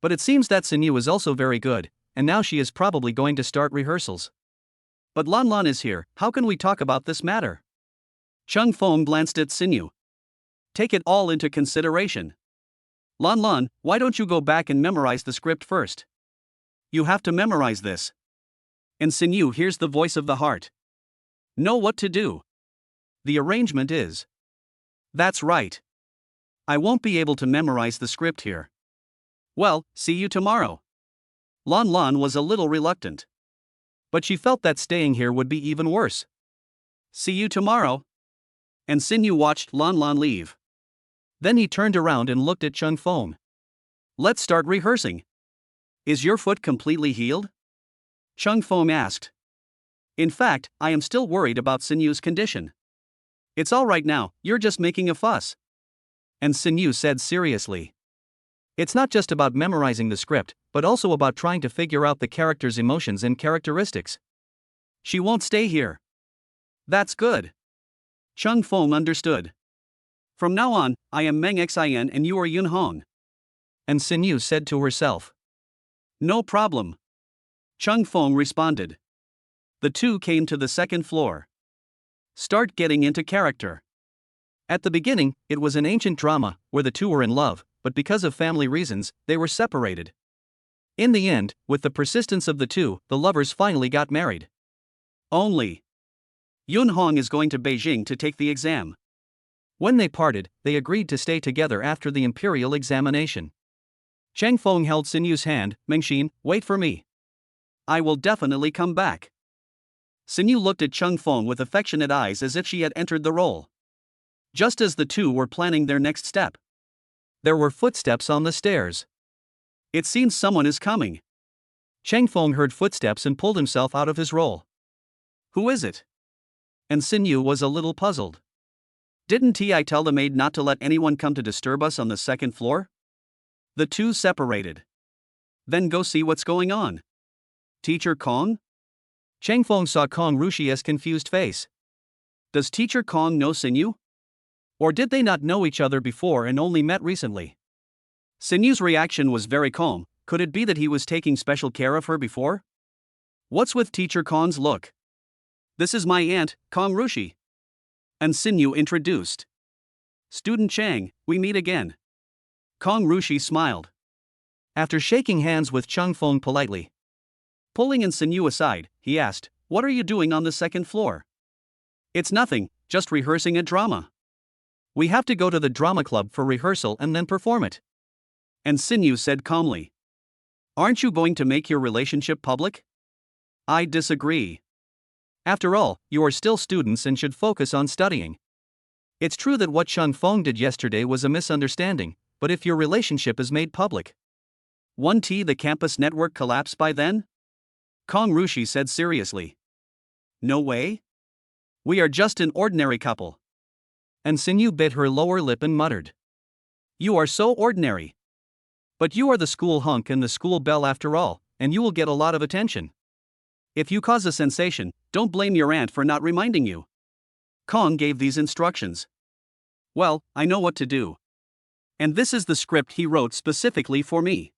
But it seems that Sinyu is also very good, and now she is probably going to start rehearsals. But Lan Lan is here, how can we talk about this matter? Chang Feng glanced at Sinyu. Take it all into consideration. Lan Lan, why don't you go back and memorize the script first? You have to memorize this. And Sinyu hears the voice of the heart. Know what to do. The arrangement is. That's right. I won't be able to memorize the script here. Well, see you tomorrow. Lan Lan was a little reluctant. But she felt that staying here would be even worse. See you tomorrow. And Sinyu watched Lan Lan leave. Then he turned around and looked at Chang Feng. Let's start rehearsing. Is your foot completely healed? Chang Feng asked. In fact, I am still worried about Sinyu's condition. It's all right now, you're just making a fuss. And Sinyu said seriously. It's not just about memorizing the script, but also about trying to figure out the character's emotions and characteristics. She won't stay here. That's good. Chang Feng understood. From now on, I am Meng Xin and you are Yun Hong. And Sinyu said to herself. No problem. Chang Feng responded. The two came to the second floor. Start getting into character. At the beginning, it was an ancient drama, where the two were in love, but because of family reasons, they were separated. In the end, with the persistence of the two, the lovers finally got married. Only. Yun Hong is going to Beijing to take the exam. When they parted, they agreed to stay together after the imperial examination. Chang Feng held Sinyu's hand. Mengxin, wait for me. I will definitely come back. Sinyu looked at Chang Feng with affectionate eyes as if she had entered the role. Just as the two were planning their next step. There were footsteps on the stairs. It seems someone is coming. Chang Feng heard footsteps and pulled himself out of his role. Who is it? And Sinyu was a little puzzled. Didn't I tell the maid not to let anyone come to disturb us on the second floor? The two separated. Then go see what's going on. Teacher Kong? Chang Feng saw Kong Rushi's confused face. Does Teacher Kong know Sinyu? Or did they not know each other before and only met recently? Sinyu's reaction was very calm. Could it be that he was taking special care of her before? What's with Teacher Kong's look? This is my aunt, Kong Rushi. And Sinyu introduced. Student Chang, we meet again. Kong Rushi smiled. After shaking hands with Chang Feng politely, pulling Sinyu aside, he asked, what are you doing on the second floor? It's nothing, just rehearsing a drama. We have to go to the drama club for rehearsal and then perform it. And Sinyu said calmly. Aren't you going to make your relationship public? I disagree. After all, you are still students and should focus on studying. It's true that what Chang Feng did yesterday was a misunderstanding, but if your relationship is made public, won't the campus network collapse by then? Kong Rushi said seriously. No way. We are just an ordinary couple. And Sinyu bit her lower lip and muttered. You are so ordinary. But you are the school hunk and the school belle after all, and you will get a lot of attention. If you cause a sensation, don't blame your aunt for not reminding you. Kong gave these instructions. Well, I know what to do. And this is the script he wrote specifically for me.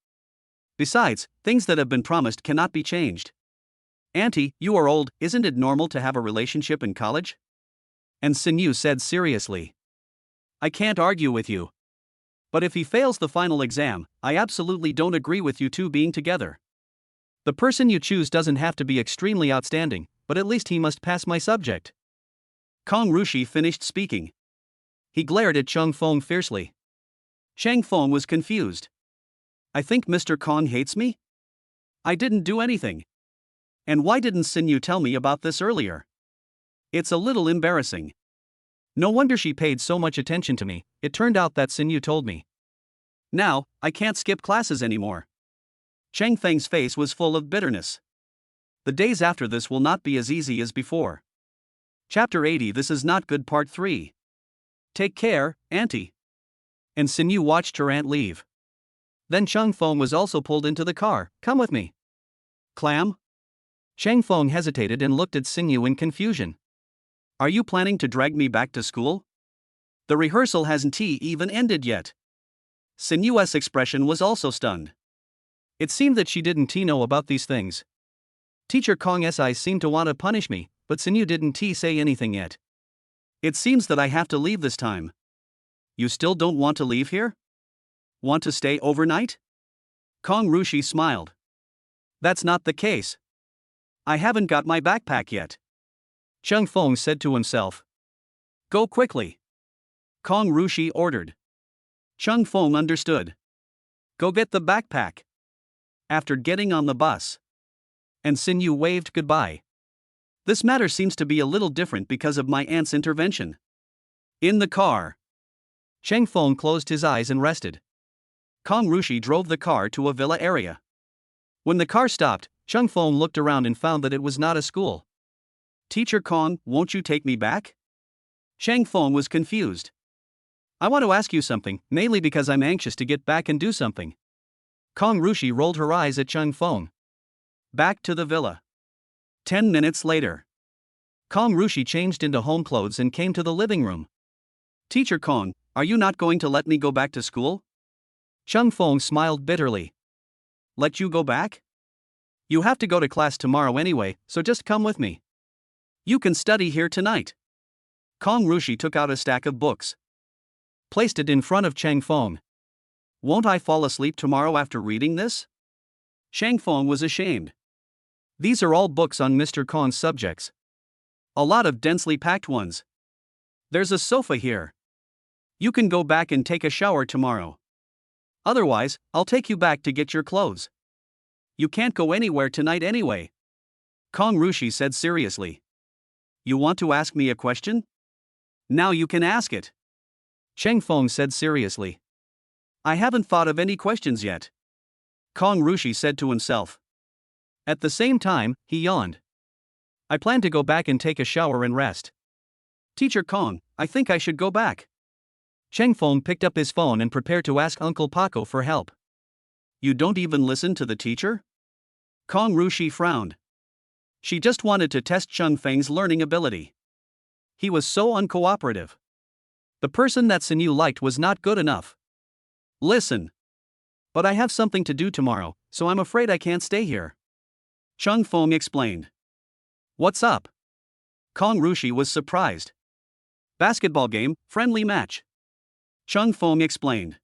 Besides, things that have been promised cannot be changed. Auntie, you are old, isn't it normal to have a relationship in college? And Sinyu said seriously. I can't argue with you. But if he fails the final exam, I absolutely don't agree with you two being together. The person you choose doesn't have to be extremely outstanding, but at least he must pass my subject. Kong Rushi finished speaking. He glared at Chang Feng fiercely. Chang Feng was confused. I think Mr. Kong hates me? I didn't do anything. And why didn't Sinyu tell me about this earlier? It's a little embarrassing. No wonder she paid so much attention to me, it turned out that Sinyu told me. Now, I can't skip classes anymore. Chang Feng's face was full of bitterness. The days after this will not be as easy as before. Chapter 80. This is not good. Part 3. Take care, Auntie. And Sinyu watched her aunt leave. Then Chang Feng was also pulled into the car. Come with me. Clam? Chang Feng hesitated and looked at Sinyu in confusion. Are you planning to drag me back to school? The rehearsal hasn't even ended yet. Sinyu's expression was also stunned. It seemed that she didn't know about these things. Teacher Kong's eyes seemed to want to punish me, but Sinyu didn't say anything yet. It seems that I have to leave this time. You still don't want to leave here? Want to stay overnight? Kong Rushi smiled. That's not the case. I haven't got my backpack yet. Chang Feng said to himself. Go quickly. Kong Rushi ordered. Chang Feng understood. Go get the backpack. After getting on the bus. And Sinyu waved goodbye. This matter seems to be a little different because of my aunt's intervention. In the car. Chang Feng closed his eyes and rested. Kong Rushi drove the car to a villa area. When the car stopped, Chang Feng looked around and found that it was not a school. Teacher Kong, won't you take me back? Chang Feng was confused. I want to ask you something, mainly because I'm anxious to get back and do something. Kong Rushi rolled her eyes at Chang Feng. Back to the villa. 10 minutes later. Kong Rushi changed into home clothes and came to the living room. Teacher Kong, are you not going to let me go back to school? Chang Feng smiled bitterly. Let you go back? You have to go to class tomorrow anyway, so just come with me. You can study here tonight. Kong Rushi took out a stack of books. Placed it in front of Chang Feng. Won't I fall asleep tomorrow after reading this? Chang Feng was ashamed. These are all books on Mr. Kong's subjects. A lot of densely packed ones. There's a sofa here. You can go back and take a shower tomorrow. Otherwise, I'll take you back to get your clothes. You can't go anywhere tonight anyway. Kong Rushi said seriously. You want to ask me a question? Now you can ask it. Chang Feng said seriously. I haven't thought of any questions yet. Kong Rushi said to himself. At the same time, he yawned. I plan to go back and take a shower and rest. Teacher Kong, I think I should go back. Chang Feng picked up his phone and prepared to ask Uncle Paco for help. You don't even listen to the teacher? Kong Rushi frowned. She just wanted to test Chang Feng's learning ability. He was so uncooperative. The person that Sinyu liked was not good enough. Listen. But I have something to do tomorrow, so I'm afraid I can't stay here. Chang Feng explained. What's up? Kong Rushi was surprised. Basketball game, friendly match. Chang Feng explained.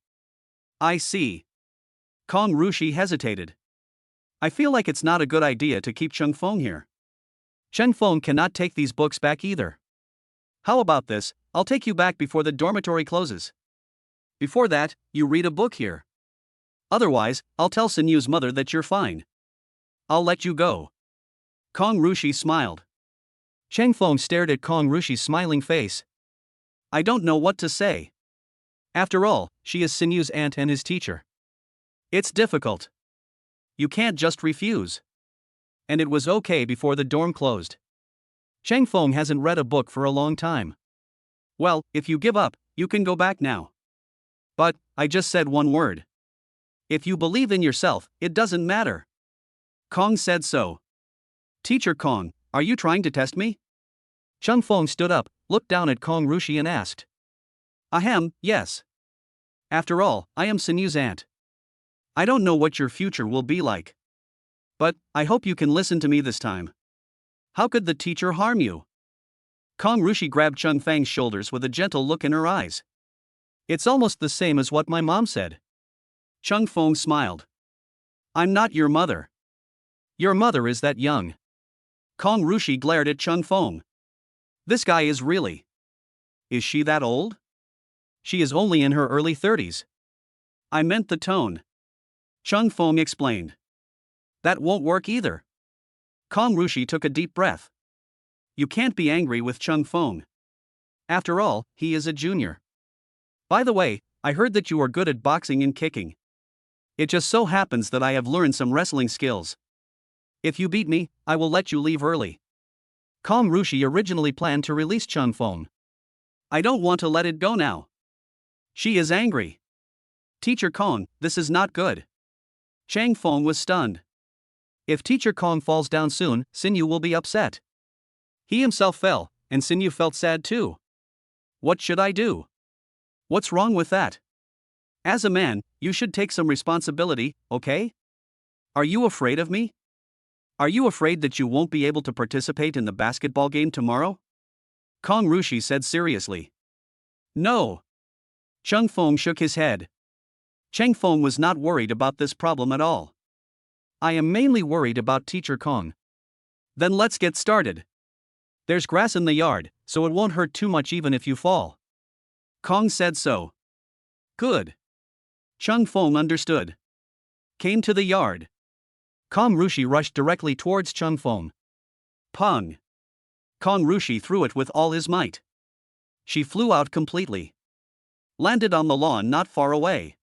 I see. Kong Rushi hesitated. I feel like it's not a good idea to keep Chang Feng here. Chang Feng cannot take these books back either. How about this, I'll take you back before the dormitory closes. Before that, you read a book here. Otherwise, I'll tell Sinyu's mother that you're fine. I'll let you go. Kong Rushi smiled. Chang Feng stared at Kong Rushi's smiling face. I don't know what to say. After all, she is Sinyu's aunt and his teacher. It's difficult. You can't just refuse. And it was okay before the dorm closed. Chang Feng hasn't read a book for a long time. Well, if you give up, you can go back now. But, I just said one word. If you believe in yourself, it doesn't matter. Kong said so. Teacher Kong, are you trying to test me? Chung Fong stood up, looked down at Kong Rushi and asked. Ahem, yes. After all, I am Sinyu's aunt. I don't know what your future will be like. But, I hope you can listen to me this time. How could the teacher harm you? Kong Rushi grabbed Chung Fang's shoulders with a gentle look in her eyes. It's almost the same as what my mom said. Chung Fong smiled. I'm not your mother. Your mother is that young. Kong Rushi glared at Chung Fong. This guy is really. Is she that old? She is only in her early 30s. I meant the tone. Chung Fong explained. That won't work either. Kong Rushi took a deep breath. You can't be angry with Chung Fong. After all, he is a junior. By the way, I heard that you are good at boxing and kicking. It just so happens that I have learned some wrestling skills. If you beat me, I will let you leave early. Kong Rushi originally planned to release Chung Fong. I don't want to let it go now. She is angry. Teacher Kong, this is not good. Chang Fong was stunned. If Teacher Kong falls down soon, Sinyu will be upset. He himself fell, and Sinyu felt sad too. What should I do? What's wrong with that? As a man, you should take some responsibility, okay? Are you afraid of me? Are you afraid that you won't be able to participate in the basketball game tomorrow? Kong Rushi said seriously. No. Chung Fong shook his head. Chang Fong was not worried about this problem at all. I am mainly worried about Teacher Kong. Then let's get started. There's grass in the yard, so it won't hurt too much even if you fall. Kong said so. Good. Chung Fong understood. Came to the yard. Kong Rushi rushed directly towards Chung Fong. Pung. Kong Rushi threw it with all his might. She flew out completely. Landed on the lawn not far away.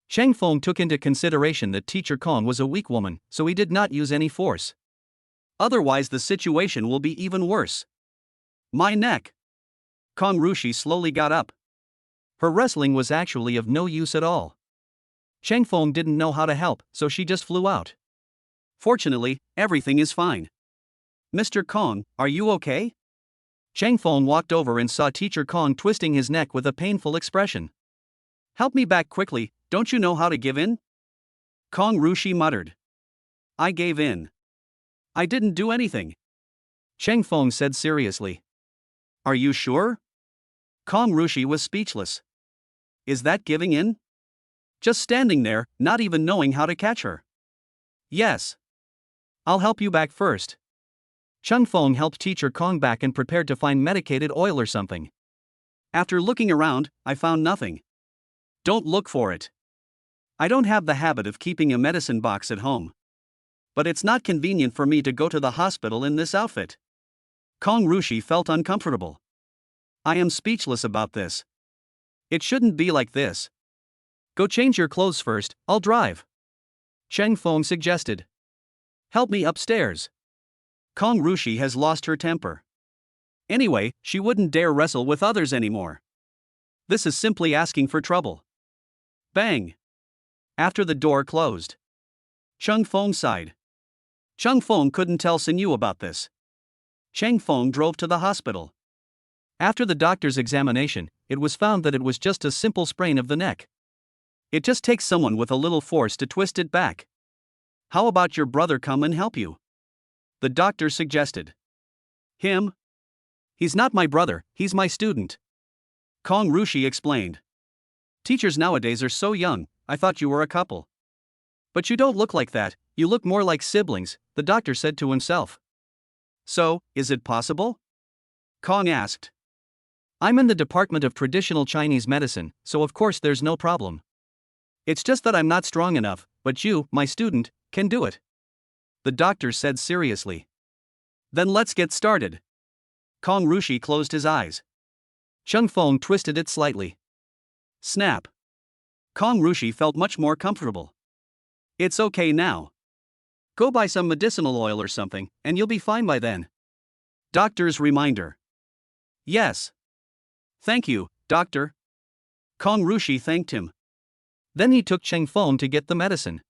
Chang Fong took into consideration that Teacher Kong was a weak woman, so he did not use any force. Otherwise the situation will be even worse. My neck. Kong Rushi slowly got up. Her wrestling was actually of no use at all. Chang Fong didn't know how to help, so she just flew out. Fortunately, everything is fine. Mr. Kong, are you okay? Chang Fong walked over and saw Teacher Kong twisting his neck with a painful expression. Help me back quickly, don't you know how to give in? Kong Rushi muttered. I gave in. I didn't do anything. Chang Fong said seriously. Are you sure? Kong Rushi was speechless. Is that giving in? Just standing there, not even knowing how to catch her. Yes. I'll help you back first. Chung Fong helped Teacher Kong back and prepared to find medicated oil or something. After looking around, I found nothing. Don't look for it. I don't have the habit of keeping a medicine box at home. But it's not convenient for me to go to the hospital in this outfit. Kong Rushi felt uncomfortable. I am speechless about this. It shouldn't be like this. Go change your clothes first, I'll drive. Chang Fong suggested. Help me upstairs. Kong Rushi has lost her temper. Anyway, she wouldn't dare wrestle with others anymore. This is simply asking for trouble. Bang! After the door closed. Chung Fong sighed. Chung Fong couldn't tell Sinyu about this. Chang Fong drove to the hospital. After the doctor's examination, it was found that it was just a simple sprain of the neck. It just takes someone with a little force to twist it back. How about your brother come and help you? The doctor suggested. Him? He's not my brother, he's my student. Kong Rushi explained. Teachers nowadays are so young, I thought you were a couple. But you don't look like that, you look more like siblings, the doctor said to himself. So, is it possible? Kong asked. I'm in the Department of Traditional Chinese Medicine, so of course there's no problem. It's just that I'm not strong enough, but you, my student, can do it. The doctor said seriously. Then let's get started. Kong Rushi closed his eyes. Chung Fong twisted it slightly. Snap. Kong Rushi felt much more comfortable. It's okay now. Go buy some medicinal oil or something, and you'll be fine by then. Doctor's reminder. Yes. Thank you, doctor. Kong Rushi thanked him. Then he took Cheng Feng to get the medicine.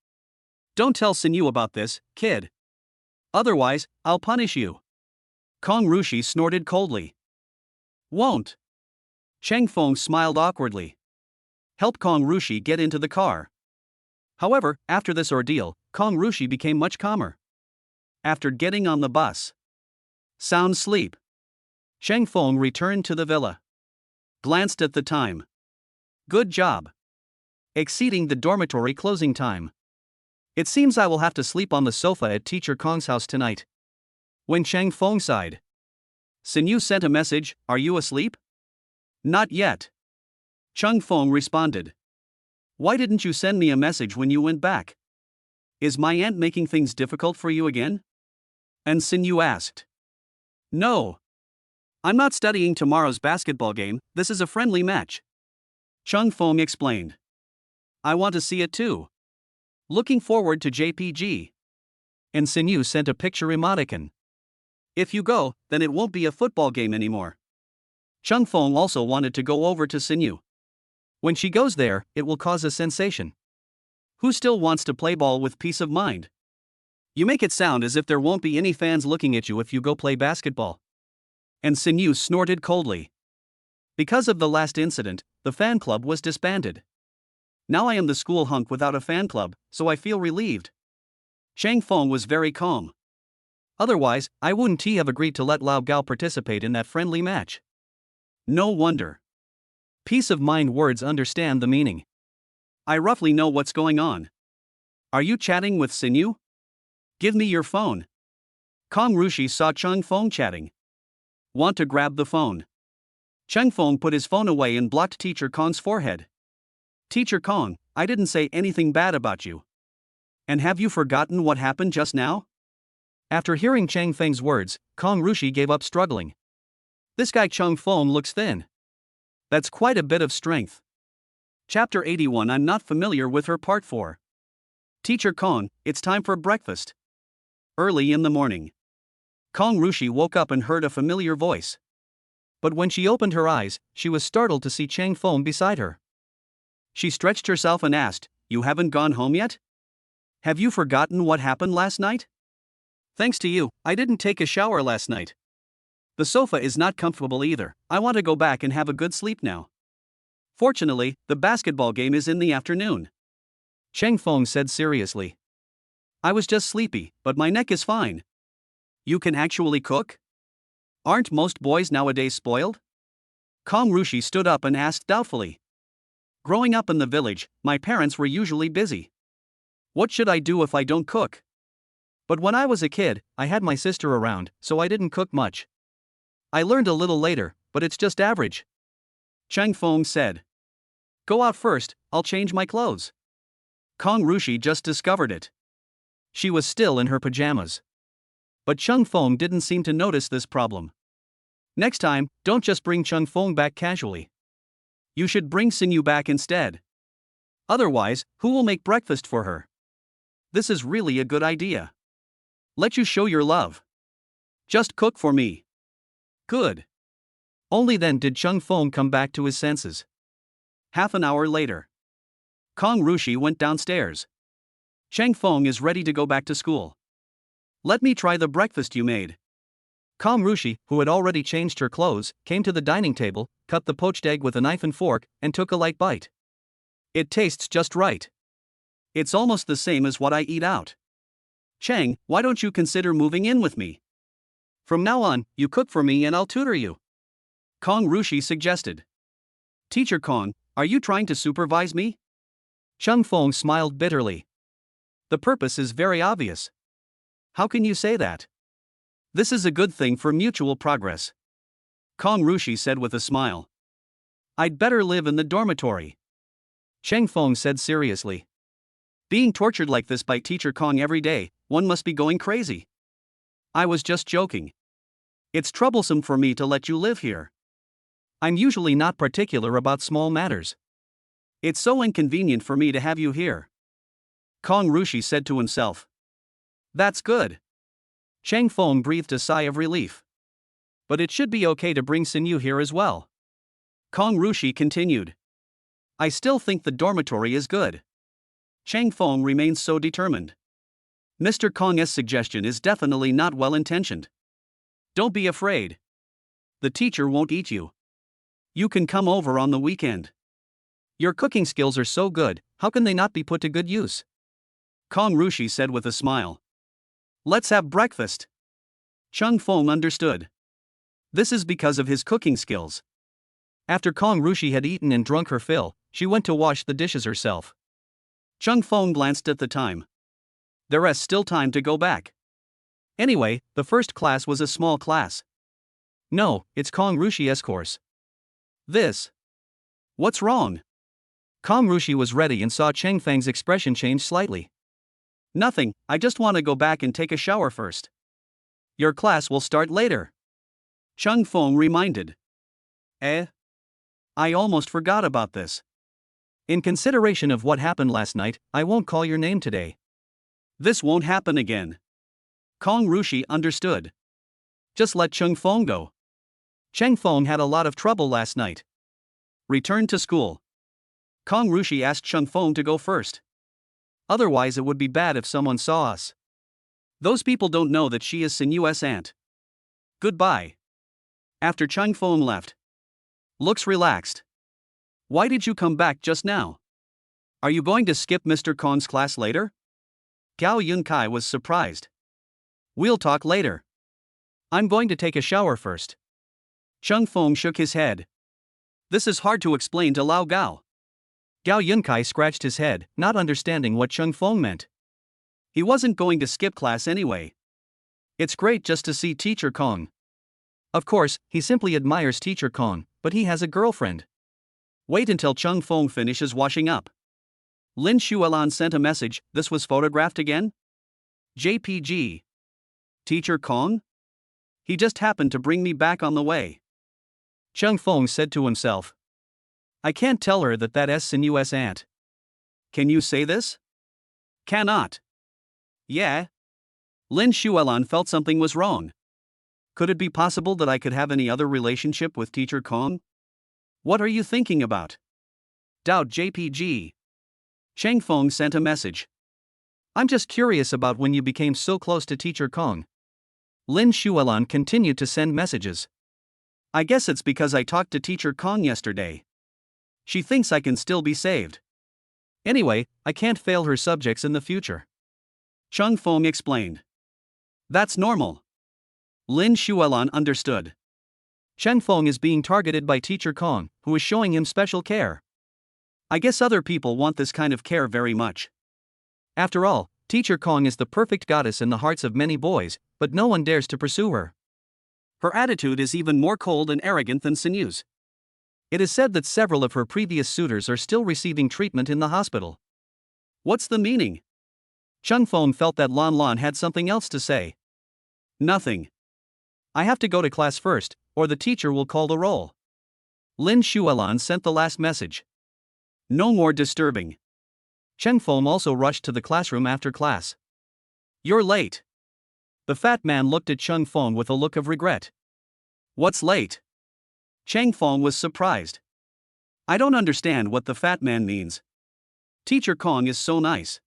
Don't tell Sinyu about this, kid. Otherwise, I'll punish you. Kong Rushi snorted coldly. Won't. Cheng Feng smiled awkwardly. Help Kong Rushi get into the car. However, after this ordeal, Kong Rushi became much calmer. After getting on the bus. Sound sleep. Cheng Feng returned to the villa. Glanced at the time. Good job. Exceeding the dormitory closing time. It seems I will have to sleep on the sofa at Teacher Kong's house tonight. When Cheng Feng sighed. Sinyu sent a message, are you asleep? Not yet. Cheng Feng responded. Why didn't you send me a message when you went back? Is my aunt making things difficult for you again? And Sinyu asked. No. I'm not studying tomorrow's basketball game, this is a friendly match. Cheng Feng explained. I want to see it too. Looking forward to JPG. And Sinyu sent a picture emoticon. If you go, then it won't be a football game anymore. Cheng Feng also wanted to go over to Sinyu. When she goes there, it will cause a sensation. Who still wants to play ball with peace of mind? You make it sound as if there won't be any fans looking at you if you go play basketball. And Sinyu snorted coldly. Because of the last incident, the fan club was disbanded. Now I am the school hunk without a fan club, so I feel relieved. Cheng Feng was very calm. Otherwise, I wouldn't have agreed to let Lao Gao participate in that friendly match. No wonder. Peace of mind words understand the meaning. I roughly know what's going on. Are you chatting with Sinyu? Give me your phone. Kong Rushi saw Cheng Feng chatting. Want to grab the phone. Cheng Feng put his phone away and blocked Teacher Kong's forehead. Teacher Kong, I didn't say anything bad about you. And have you forgotten what happened just now? After hearing Cheng Feng's words, Kong Rushi gave up struggling. This guy Cheng Feng looks thin. That's quite a bit of strength. Chapter 81 I'm not familiar with her part 4. Teacher Kong, it's time for breakfast. Early in the morning. Kong Rushi woke up and heard a familiar voice. But when she opened her eyes, she was startled to see Cheng Feng beside her. She stretched herself and asked, You haven't gone home yet? Have you forgotten what happened last night? Thanks to you, I didn't take a shower last night. The sofa is not comfortable either, I want to go back and have a good sleep now. Fortunately, the basketball game is in the afternoon. Cheng Feng said seriously. I was just sleepy, but my neck is fine. You can actually cook? Aren't most boys nowadays spoiled? Kong Rushi stood up and asked doubtfully. Growing up in the village, my parents were usually busy. What should I do if I don't cook? But when I was a kid, I had my sister around, so I didn't cook much. I learned a little later, but it's just average. Cheng Feng said. Go out first, I'll change my clothes. Kong Rushi just discovered it. She was still in her pajamas. But Cheng Feng didn't seem to notice this problem. Next time, don't just bring Cheng Feng back casually. You should bring Sinyu back instead. Otherwise, who will make breakfast for her? This is really a good idea. Let you show your love. Just cook for me. Good. Only then did Cheng Feng come back to his senses. Half an hour later. Kong Rushi went downstairs. Cheng Feng is ready to go back to school. Let me try the breakfast you made. Kong Rushi, who had already changed her clothes, came to the dining table, cut the poached egg with a knife and fork, and took a light bite. It tastes just right. It's almost the same as what I eat out. Cheng, why don't you consider moving in with me? From now on, you cook for me and I'll tutor you. Kong Rushi suggested. Teacher Kong, are you trying to supervise me? Cheng Feng smiled bitterly. The purpose is very obvious. How can you say that? This is a good thing for mutual progress. Kong Rushi said with a smile. I'd better live in the dormitory. Cheng Feng said seriously. Being tortured like this by Teacher Kong every day, one must be going crazy. I was just joking. It's troublesome for me to let you live here. I'm usually not particular about small matters. It's so inconvenient for me to have you here. Kong Rushi said to himself. That's good. Cheng Feng breathed a sigh of relief. But it should be okay to bring Sinyu here as well. Kong Rushi continued. I still think the dormitory is good. Chang Feng remains so determined. Mr. Kong's suggestion is definitely not well intentioned. Don't be afraid. The teacher won't eat you. You can come over on the weekend. Your cooking skills are so good, how can they not be put to good use? Kong Rushi said with a smile. Let's have breakfast. Chang Feng understood. This is because of his cooking skills. After Kong Rushi had eaten and drunk her fill, she went to wash the dishes herself. Chang Feng glanced at the time. There is still time to go back. Anyway, the first class was a small class. No, it's Kong Rushi's course. This. What's wrong? Kong Rushi was ready and saw Chang Feng's expression change slightly. Nothing, I just want to go back and take a shower first. Your class will start later. Chang Feng reminded. I almost forgot about this. In consideration of what happened last night, I won't call your name today. This won't happen again. Kong Rushi understood. Just let Chang Feng go. Chang Feng had a lot of trouble last night. Return to school. Kong Rushi asked Chang Feng to go first. Otherwise it would be bad if someone saw us. Those people don't know that she is Sinu's aunt. Goodbye. After Chang Feng left. Looks relaxed. Why did you come back just now? Are you going to skip Mr. Kong's class later? Gao Yunkai was surprised. We'll talk later. I'm going to take a shower first. Chang Feng shook his head. This is hard to explain to Lao Gao. Gao Yunkai scratched his head, not understanding what Chang Feng meant. He wasn't going to skip class anyway. It's great just to see Teacher Kong. Of course, he simply admires Teacher Kong, but he has a girlfriend. Wait until Chang Feng finishes washing up. Lin Xuelan sent a message, this was photographed again? JPG. Teacher Kong? He just happened to bring me back on the way. Chang Feng said to himself. I can't tell her that that's Sinu's aunt. Can you say this? Cannot. Yeah. Lin Xuelan felt something was wrong. Could it be possible that I could have any other relationship with Teacher Kong? What are you thinking about? Doubt JPG. Chang Feng sent a message. I'm just curious about when you became so close to Teacher Kong. Lin Xuelan continued to send messages. I guess it's because I talked to Teacher Kong yesterday. She thinks I can still be saved. Anyway, I can't fail her subjects in the future. Chang Feng explained. That's normal. Lin Xuelan understood. Chang Feng is being targeted by Teacher Kong, who is showing him special care. I guess other people want this kind of care very much. After all, Teacher Kong is the perfect goddess in the hearts of many boys, but no one dares to pursue her. Her attitude is even more cold and arrogant than Sinu's. It is said that several of her previous suitors are still receiving treatment in the hospital. What's the meaning? Chang Feng felt that Lan Lan had something else to say. Nothing. I have to go to class first, or the teacher will call the roll. Lin Xuelan sent the last message. No more disturbing. Chang Feng also rushed to the classroom after class. You're late. The fat man looked at Chang Feng with a look of regret. What's late? Chang Feng was surprised. I don't understand what the fat man means. Teacher Kong is so nice.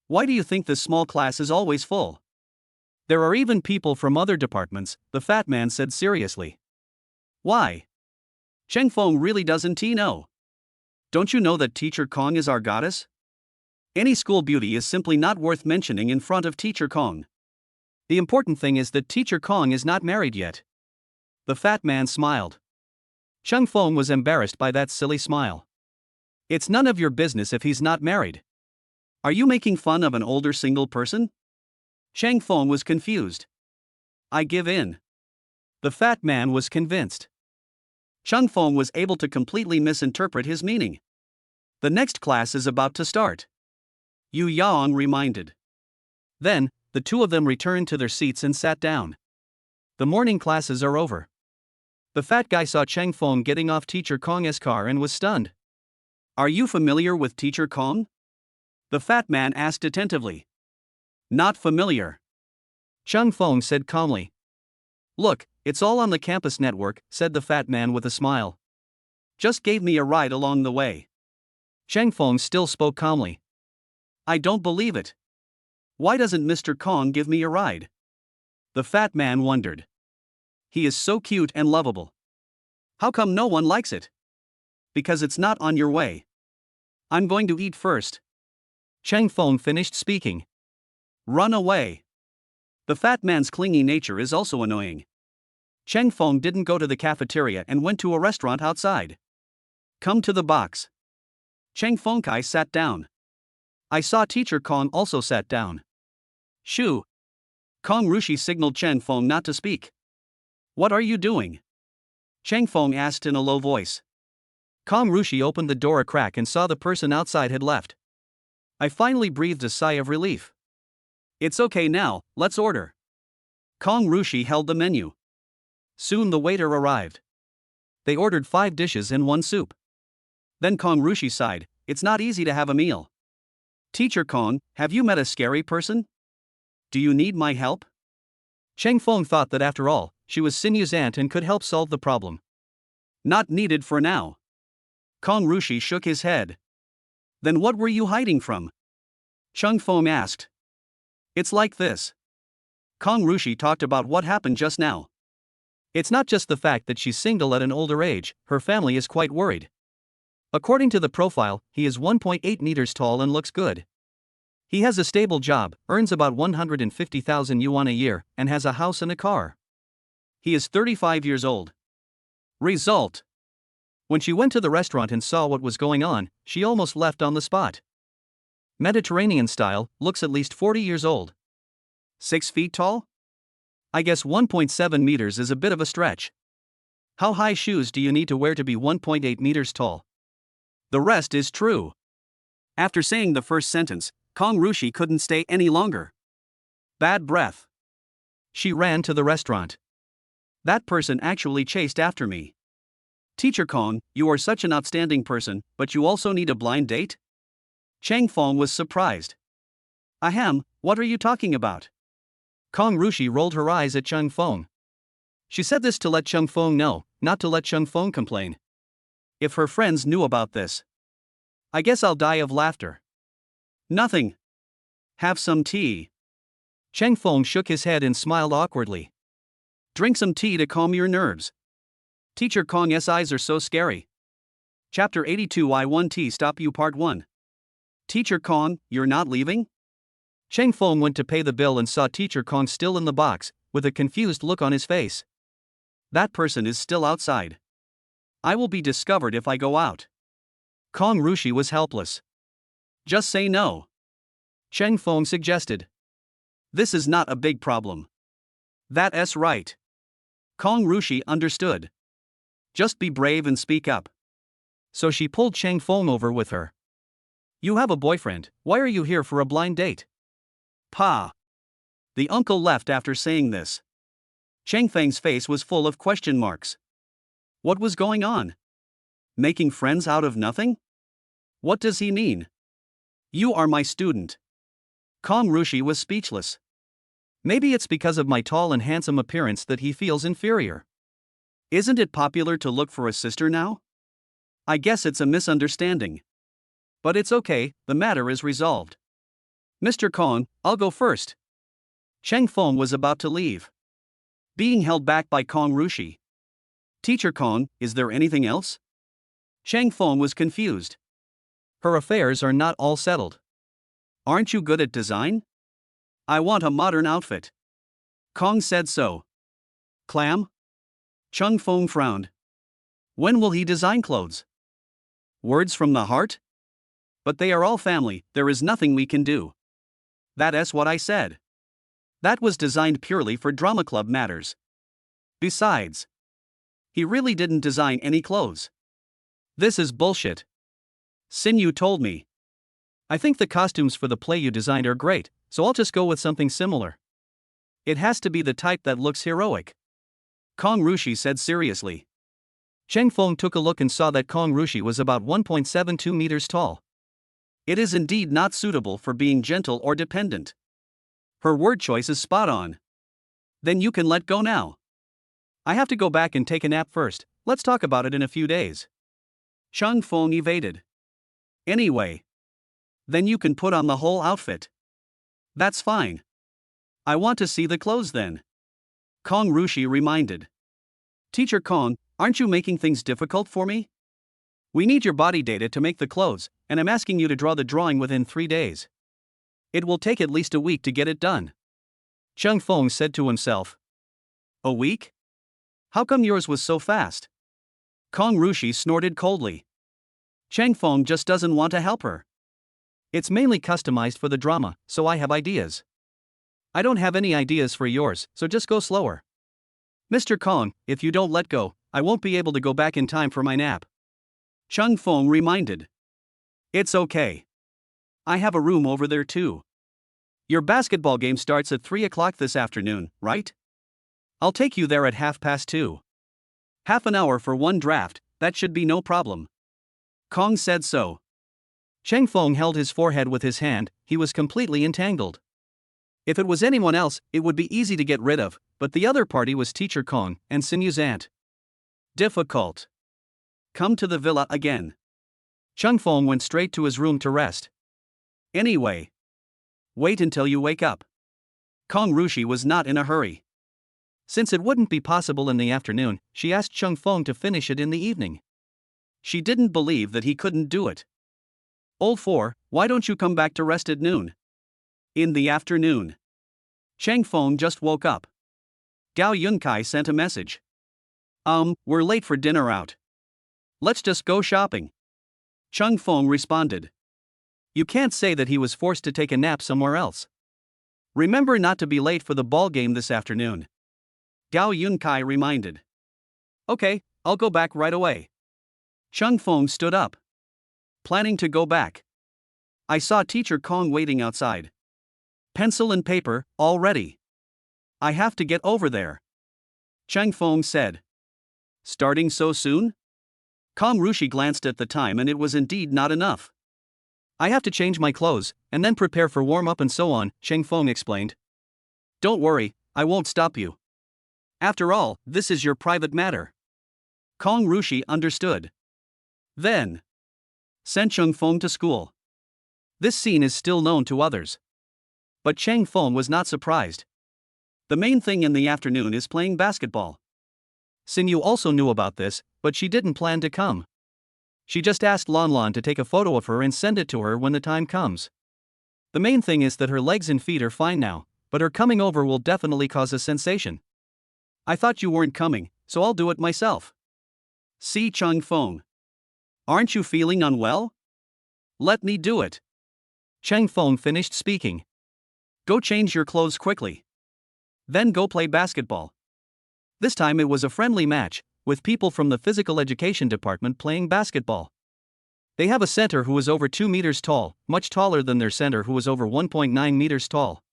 Why do you think this small class is always full? There are even people from other departments, the fat man said seriously. Why? Chang Feng really doesn't know. Don't you know that Teacher Kong is our goddess? Any school beauty is simply not worth mentioning in front of Teacher Kong. The important thing is that Teacher Kong is not married yet. The fat man smiled. Chang Feng was embarrassed by that silly smile. It's none of your business if he's not married. Are you making fun of an older single person? Chang Feng was confused. I give in. The fat man was convinced. Chang Feng was able to completely misinterpret his meaning. The next class is about to start. Yu Yang reminded. Then, the two of them returned to their seats and sat down. The morning classes are over. The fat guy saw Chang Feng getting off Teacher Kong's car and was stunned. Are you familiar with Teacher Kong? The fat man asked attentively. Not familiar. Chang Feng said calmly. Look, it's all on the campus network, said the fat man with a smile. just gave me a ride along the way. Cheng Feng still spoke calmly. I don't believe it. Why doesn't Mr. Kong give me a ride? The fat man wondered. He is so cute and lovable. How come no one likes it? Because it's not on your way. I'm going to eat first. Cheng Feng finished speaking. Run away. The fat man's clingy nature is also annoying. Cheng Feng didn't go to the cafeteria and went to a restaurant outside. Come to the box. Cheng Fengkai sat down. I saw Teacher Kong also sat down. Shoo. Kong Rushi signaled Cheng Feng not to speak. What are you doing? Cheng Feng asked in a low voice. Kong Rushi opened the door a crack and saw the person outside had left. I finally breathed a sigh of relief. It's okay now, let's order. Kong Rushi held the menu. Soon the waiter arrived. They ordered 5 dishes and 1 soup. Then Kong Rushi sighed, it's not easy to have a meal. Teacher Kong, have you met a scary person? Do you need my help? Cheng Feng thought that after all, she was Sinu's aunt and could help solve the problem. Not needed for now. Kong Rushi shook his head. Then what were you hiding from? Cheng Feng asked. It's like this. Kong Rushi talked about what happened just now. It's not just the fact that she's single at an older age, her family is quite worried. According to the profile, he is 1.8 meters tall and looks good. He has a stable job, earns about 150,000 yuan a year, and has a house and a car. He is 35 years old. Result. When she went to the restaurant and saw what was going on, she almost left on the spot. Mediterranean style, looks at least 40 years old. 6 feet tall? I guess 1.7 meters is a bit of a stretch. How high shoes do you need to wear to be 1.8 meters tall? The rest is true. After saying the first sentence, Kong Rushi couldn't stay any longer. Bad breath. She ran to the restaurant. That person actually chased after me. Teacher Kong, you are such an outstanding person, but you also need a blind date? Cheng Feng was surprised. Ahem, what are you talking about? Kong Rushi rolled her eyes at Cheng Feng. She said this to let Cheng Feng know, not to let Cheng Feng complain. If her friends knew about this, I guess I'll die of laughter. Nothing. Have some tea. Cheng Feng shook his head and smiled awkwardly. Drink some tea to calm your nerves. Teacher Kong's eyes are so scary. Chapter 82 Why 1T Stop You Part 1. Teacher Kong, you're not leaving? Cheng Feng went to pay the bill and saw Teacher Kong still in the box, with a confused look on his face. That person is still outside. I will be discovered if I go out. Kong Rushi was helpless. Just say no. Cheng Feng suggested. This is not a big problem. That's right. Kong Rushi understood. Just be brave and speak up. So she pulled Cheng Feng over with her. You have a boyfriend, why are you here for a blind date? Pa. The uncle left after saying this. Cheng Feng's face was full of question marks. What was going on? Making friends out of nothing? What does he mean? You are my student. Kong Rushi was speechless. Maybe it's because of my tall and handsome appearance that he feels inferior. Isn't it popular to look for a sister now? I guess it's a misunderstanding. But it's okay, the matter is resolved. Mr. Kong, I'll go first. Cheng Feng was about to leave, being held back by Kong Rushi. Teacher Kong, is there anything else? Cheng Feng was confused. Her affairs are not all settled. Aren't you good at design? I want a modern outfit. Kong said so. Clam? Cheng Feng frowned. When will he design clothes? Words from the heart? But they are all family, there is nothing we can do. That's what I said. That was designed purely for drama club matters. Besides, he really didn't design any clothes. This is bullshit. Sinu told me. I think the costumes for the play you designed are great, so I'll just go with something similar. It has to be the type that looks heroic. Kong Rushi said seriously. Cheng Feng took a look and saw that Kong Rushi was about 1.72 meters tall. It is indeed not suitable for being gentle or dependent. Her word choice is spot on. Then you can let go now. I have to go back and take a nap first, let's talk about it in a few days. Chung Fong evaded. Anyway. Then you can put on the whole outfit. That's fine. I want to see the clothes then. Kong Rushi reminded. Teacher Kong, aren't you making things difficult for me? We need your body data to make the clothes, and I'm asking you to draw the drawing within 3 days. It will take at least a week to get it done. Chung Fong said to himself. A week? How come yours was so fast? Kong Rushi snorted coldly. Chang Fong just doesn't want to help her. It's mainly customized for the drama, so I have ideas. I don't have any ideas for yours, so just go slower. Mr. Kong, if you don't let go, I won't be able to go back in time for my nap. Chung Fong reminded. It's okay. I have a room over there too. Your basketball game starts at 3 o'clock this afternoon, right? I'll take you there at 2:30. Half an hour for one draft, that should be no problem. Kong said so. Chang Fong held his forehead with his hand, he was completely entangled. If it was anyone else, it would be easy to get rid of, but the other party was Teacher Kong and Sinu's aunt. Difficult. Come to the villa again. Chung Fong went straight to his room to rest. Anyway. Wait until you wake up. Kong Rushi was not in a hurry. Since it wouldn't be possible in the afternoon, she asked Chung Fong to finish it in the evening. She didn't believe that he couldn't do it. Old 4, why don't you come back to rest at noon? In the afternoon. Chang Fong just woke up. Gao Yunkai sent a message. We're late for dinner out. Let's just go shopping. Chung Fong responded. You can't say that he was forced to take a nap somewhere else. Remember not to be late for the ball game this afternoon. Gao Yunkai reminded. Okay, I'll go back right away. Chung Fong stood up. Planning to go back. I saw Teacher Kong waiting outside. Pencil and paper, all ready. I have to get over there. Chang Fong said. Starting so soon? Kong Rushi glanced at the time and it was indeed not enough. I have to change my clothes, and then prepare for warm-up and so on, Chang Fong explained. Don't worry, I won't stop you. After all, this is your private matter. Kong Rushi understood. Then. Sent Chung Fong to school. This scene is still known to others. But Chang Fong was not surprised. The main thing in the afternoon is playing basketball. Sinu also knew about this, but she didn't plan to come. She just asked Lon Lon to take a photo of her and send it to her when the time comes. The main thing is that her legs and feet are fine now, but her coming over will definitely cause a sensation. I thought you weren't coming, so I'll do it myself. See Chung Fong. Aren't you feeling unwell? Let me do it. Chang Fong finished speaking. Go change your clothes quickly. Then go play basketball. This time it was a friendly match, with people from the physical education department playing basketball. They have a center who is over 2 meters tall, much taller than their center who is over 1.9 meters tall.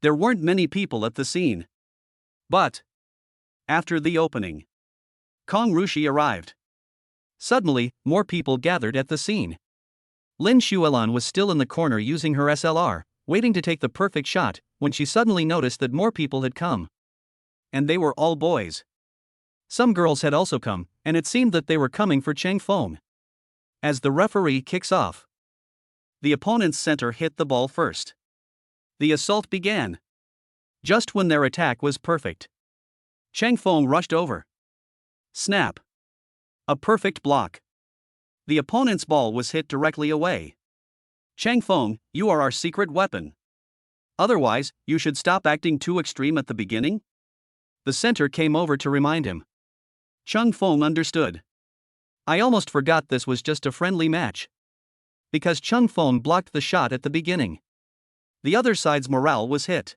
There weren't many people at the scene. But, after the opening, Kong Rushi arrived. Suddenly, more people gathered at the scene. Lin Shuelan was still in the corner using her SLR, waiting to take the perfect shot, when she suddenly noticed that more people had come. And they were all boys. Some girls had also come, and it seemed that they were coming for Chang Fong. As the referee kicks off, the opponent's center hit the ball first. The assault began. Just when their attack was perfect, Chang Fong rushed over. Snap. A perfect block. The opponent's ball was hit directly away. Chang Fong, you are our secret weapon. Otherwise, you should stop acting too extreme at the beginning. The center came over to remind him. Chung Fong understood. I almost forgot this was just a friendly match. Because Chung Fong blocked the shot at the beginning. The other side's morale was hit.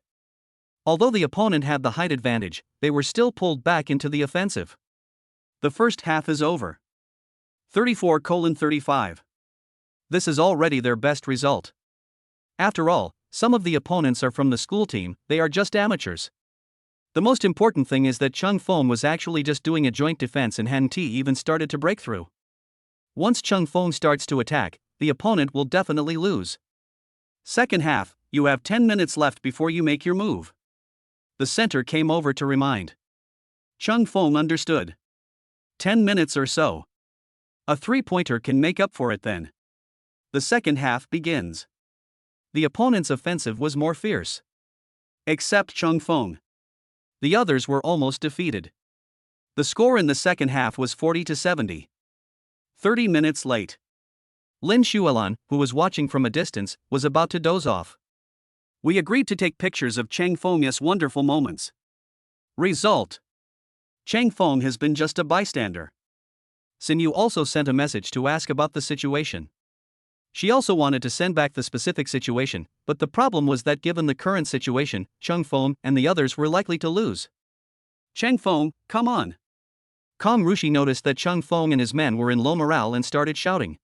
Although the opponent had the height advantage, they were still pulled back into the offensive. The first half is over. 34:35. This is already their best result. After all, some of the opponents are from the school team, they are just amateurs. The most important thing is that Chung Fong was actually just doing a joint defense and hadn't even started to break through. Once Chung Fong starts to attack, the opponent will definitely lose. Second half, you have 10 minutes left before you make your move. The center came over to remind. Chung Fong understood. 10 minutes or so. A three-pointer can make up for it then. The second half begins. The opponent's offensive was more fierce. Except Chung Feng. The others were almost defeated. The score in the second half was 40-70. 30 minutes late. Lin Xuelan, who was watching from a distance, was about to doze off. We agreed to take pictures of Chang Feng's wonderful moments. Result: Chang Feng has been just a bystander. Xin Yu also sent a message to ask about the situation. She also wanted to send back the specific situation, but the problem was that given the current situation, Chang Feng and the others were likely to lose. Chang Feng, come on. Kong Rushi noticed that Chang Feng and his men were in low morale and started shouting.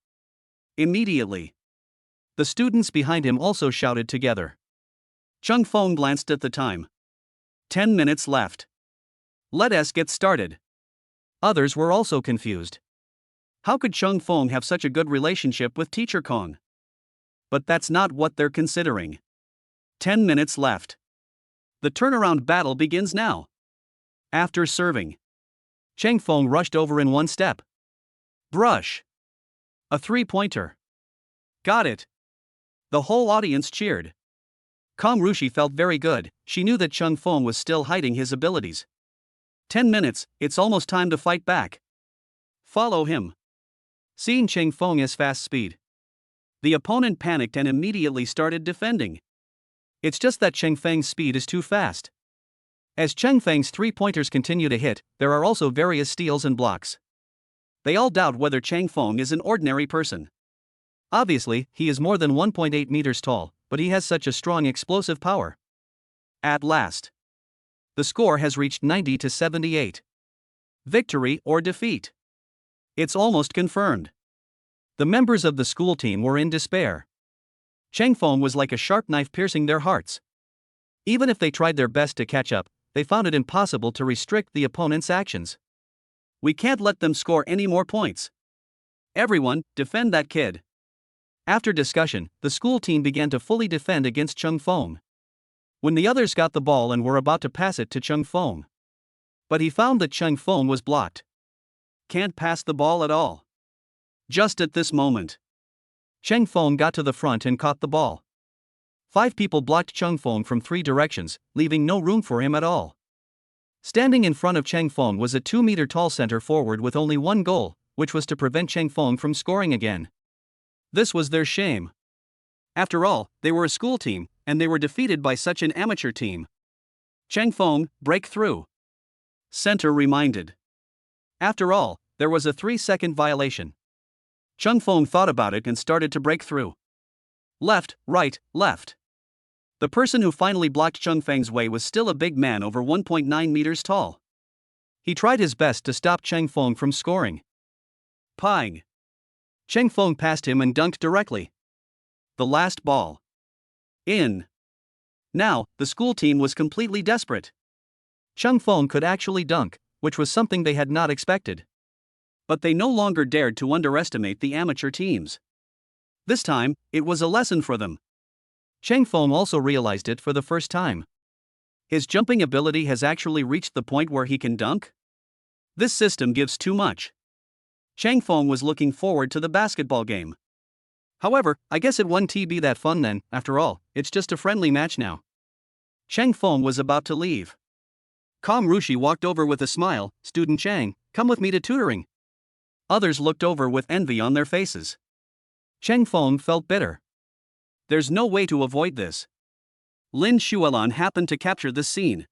Immediately, the students behind him also shouted together. Chang Feng glanced at the time. 10 minutes left. Let us get started. Others were also confused. How could Chang Feng have such a good relationship with Teacher Kong? But that's not what they're considering. 10 minutes left. The turnaround battle begins now. After serving, Chang Feng rushed over in one step. Brush. A three-pointer. Got it. The whole audience cheered. Kong Rushi felt very good. She knew that Chang Feng was still hiding his abilities. 10 minutes, it's almost time to fight back. Follow him. Seeing Chang Feng's fast speed, the opponent panicked and immediately started defending. It's just that Chang Feng's speed is too fast. As Chang Feng's three-pointers continue to hit, there are also various steals and blocks. They all doubt whether Chang Feng is an ordinary person. Obviously, he is more than 1.8 meters tall, but he has such a strong explosive power. At last, the score has reached 90-78. Victory or defeat? It's almost confirmed. The members of the school team were in despair. Chang Feng was like a sharp knife piercing their hearts. Even if they tried their best to catch up, they found it impossible to restrict the opponent's actions. We can't let them score any more points. Everyone, defend that kid. After discussion, the school team began to fully defend against Chang Feng. When the others got the ball and were about to pass it to Chang Feng, but he found that Chang Feng was blocked. Can't pass the ball at all. Just at this moment, Chang Feng got to the front and caught the ball. 5 people blocked Chang Feng from 3 directions, leaving no room for him at all. Standing in front of Chang Feng was a 2-meter-tall center forward with only one goal, which was to prevent Chang Feng from scoring again. This was their shame. After all, they were a school team, and they were defeated by such an amateur team. Chang Feng, break through. Center reminded. After all, there was a 3-second violation. Chang Feng thought about it and started to break through. Left, right, left. The person who finally blocked Chang Feng's way was still a big man over 1.9 meters tall. He tried his best to stop Chang Feng from scoring. Pang. Chang Feng passed him and dunked directly. The last ball. In. Now, the school team was completely desperate. Chang Feng could actually dunk, which was something they had not expected. But they no longer dared to underestimate the amateur teams. This time, it was a lesson for them. Chang Feng also realized it for the first time. His jumping ability has actually reached the point where he can dunk? This system gives too much. Chang Feng was looking forward to the basketball game. However, I guess it wouldn't be that fun then, after all, it's just a friendly match now. Chang Feng was about to leave. Kong Rushi walked over with a smile. Student Chang, come with me to tutoring. Others looked over with envy on their faces. Chang Feng felt bitter. There's no way to avoid this. Lin Xuelan happened to capture this scene.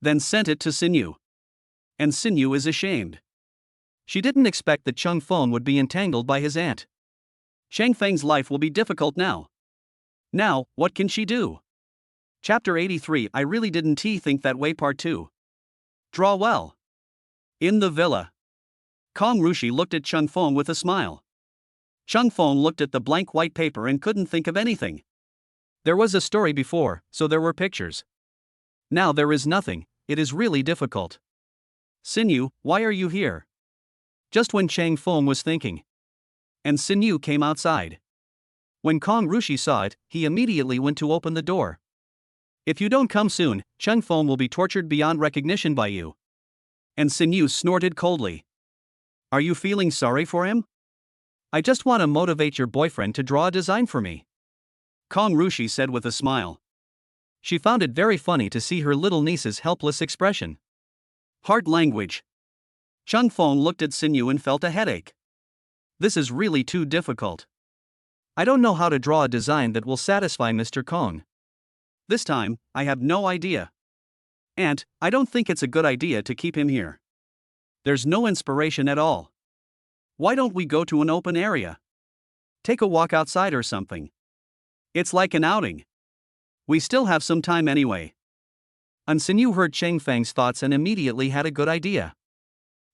Then sent it to Xin Yu. And Xin Yu is ashamed. She didn't expect that Chang Feng would be entangled by his aunt. Chang Feng's life will be difficult now. Now, what can she do? Chapter 83 I really didn't think that way Part 2. Draw well. In the villa. Kong Rushi looked at Chang Feng with a smile. Chang Feng looked at the blank white paper and couldn't think of anything. There was a story before, so there were pictures. Now there is nothing, it is really difficult. Xin Yu, why are you here? Just when Chang Feng was thinking. And Xin Yu came outside. When Kong Rushi saw it, he immediately went to open the door. If you don't come soon, Chang Feng will be tortured beyond recognition by you. And Xin Yu snorted coldly. Are you feeling sorry for him? I just want to motivate your boyfriend to draw a design for me, Kong Rushi said with a smile. She found it very funny to see her little niece's helpless expression. Hard language. Chung Fong looked at Sinyu and felt a headache. This is really too difficult. I don't know how to draw a design that will satisfy Mr. Kong. This time, I have no idea. And, I don't think it's a good idea to keep him here. There's no inspiration at all. Why don't we go to an open area? Take a walk outside or something. It's like an outing. We still have some time anyway. And Sinyu heard Cheng Feng's thoughts and immediately had a good idea.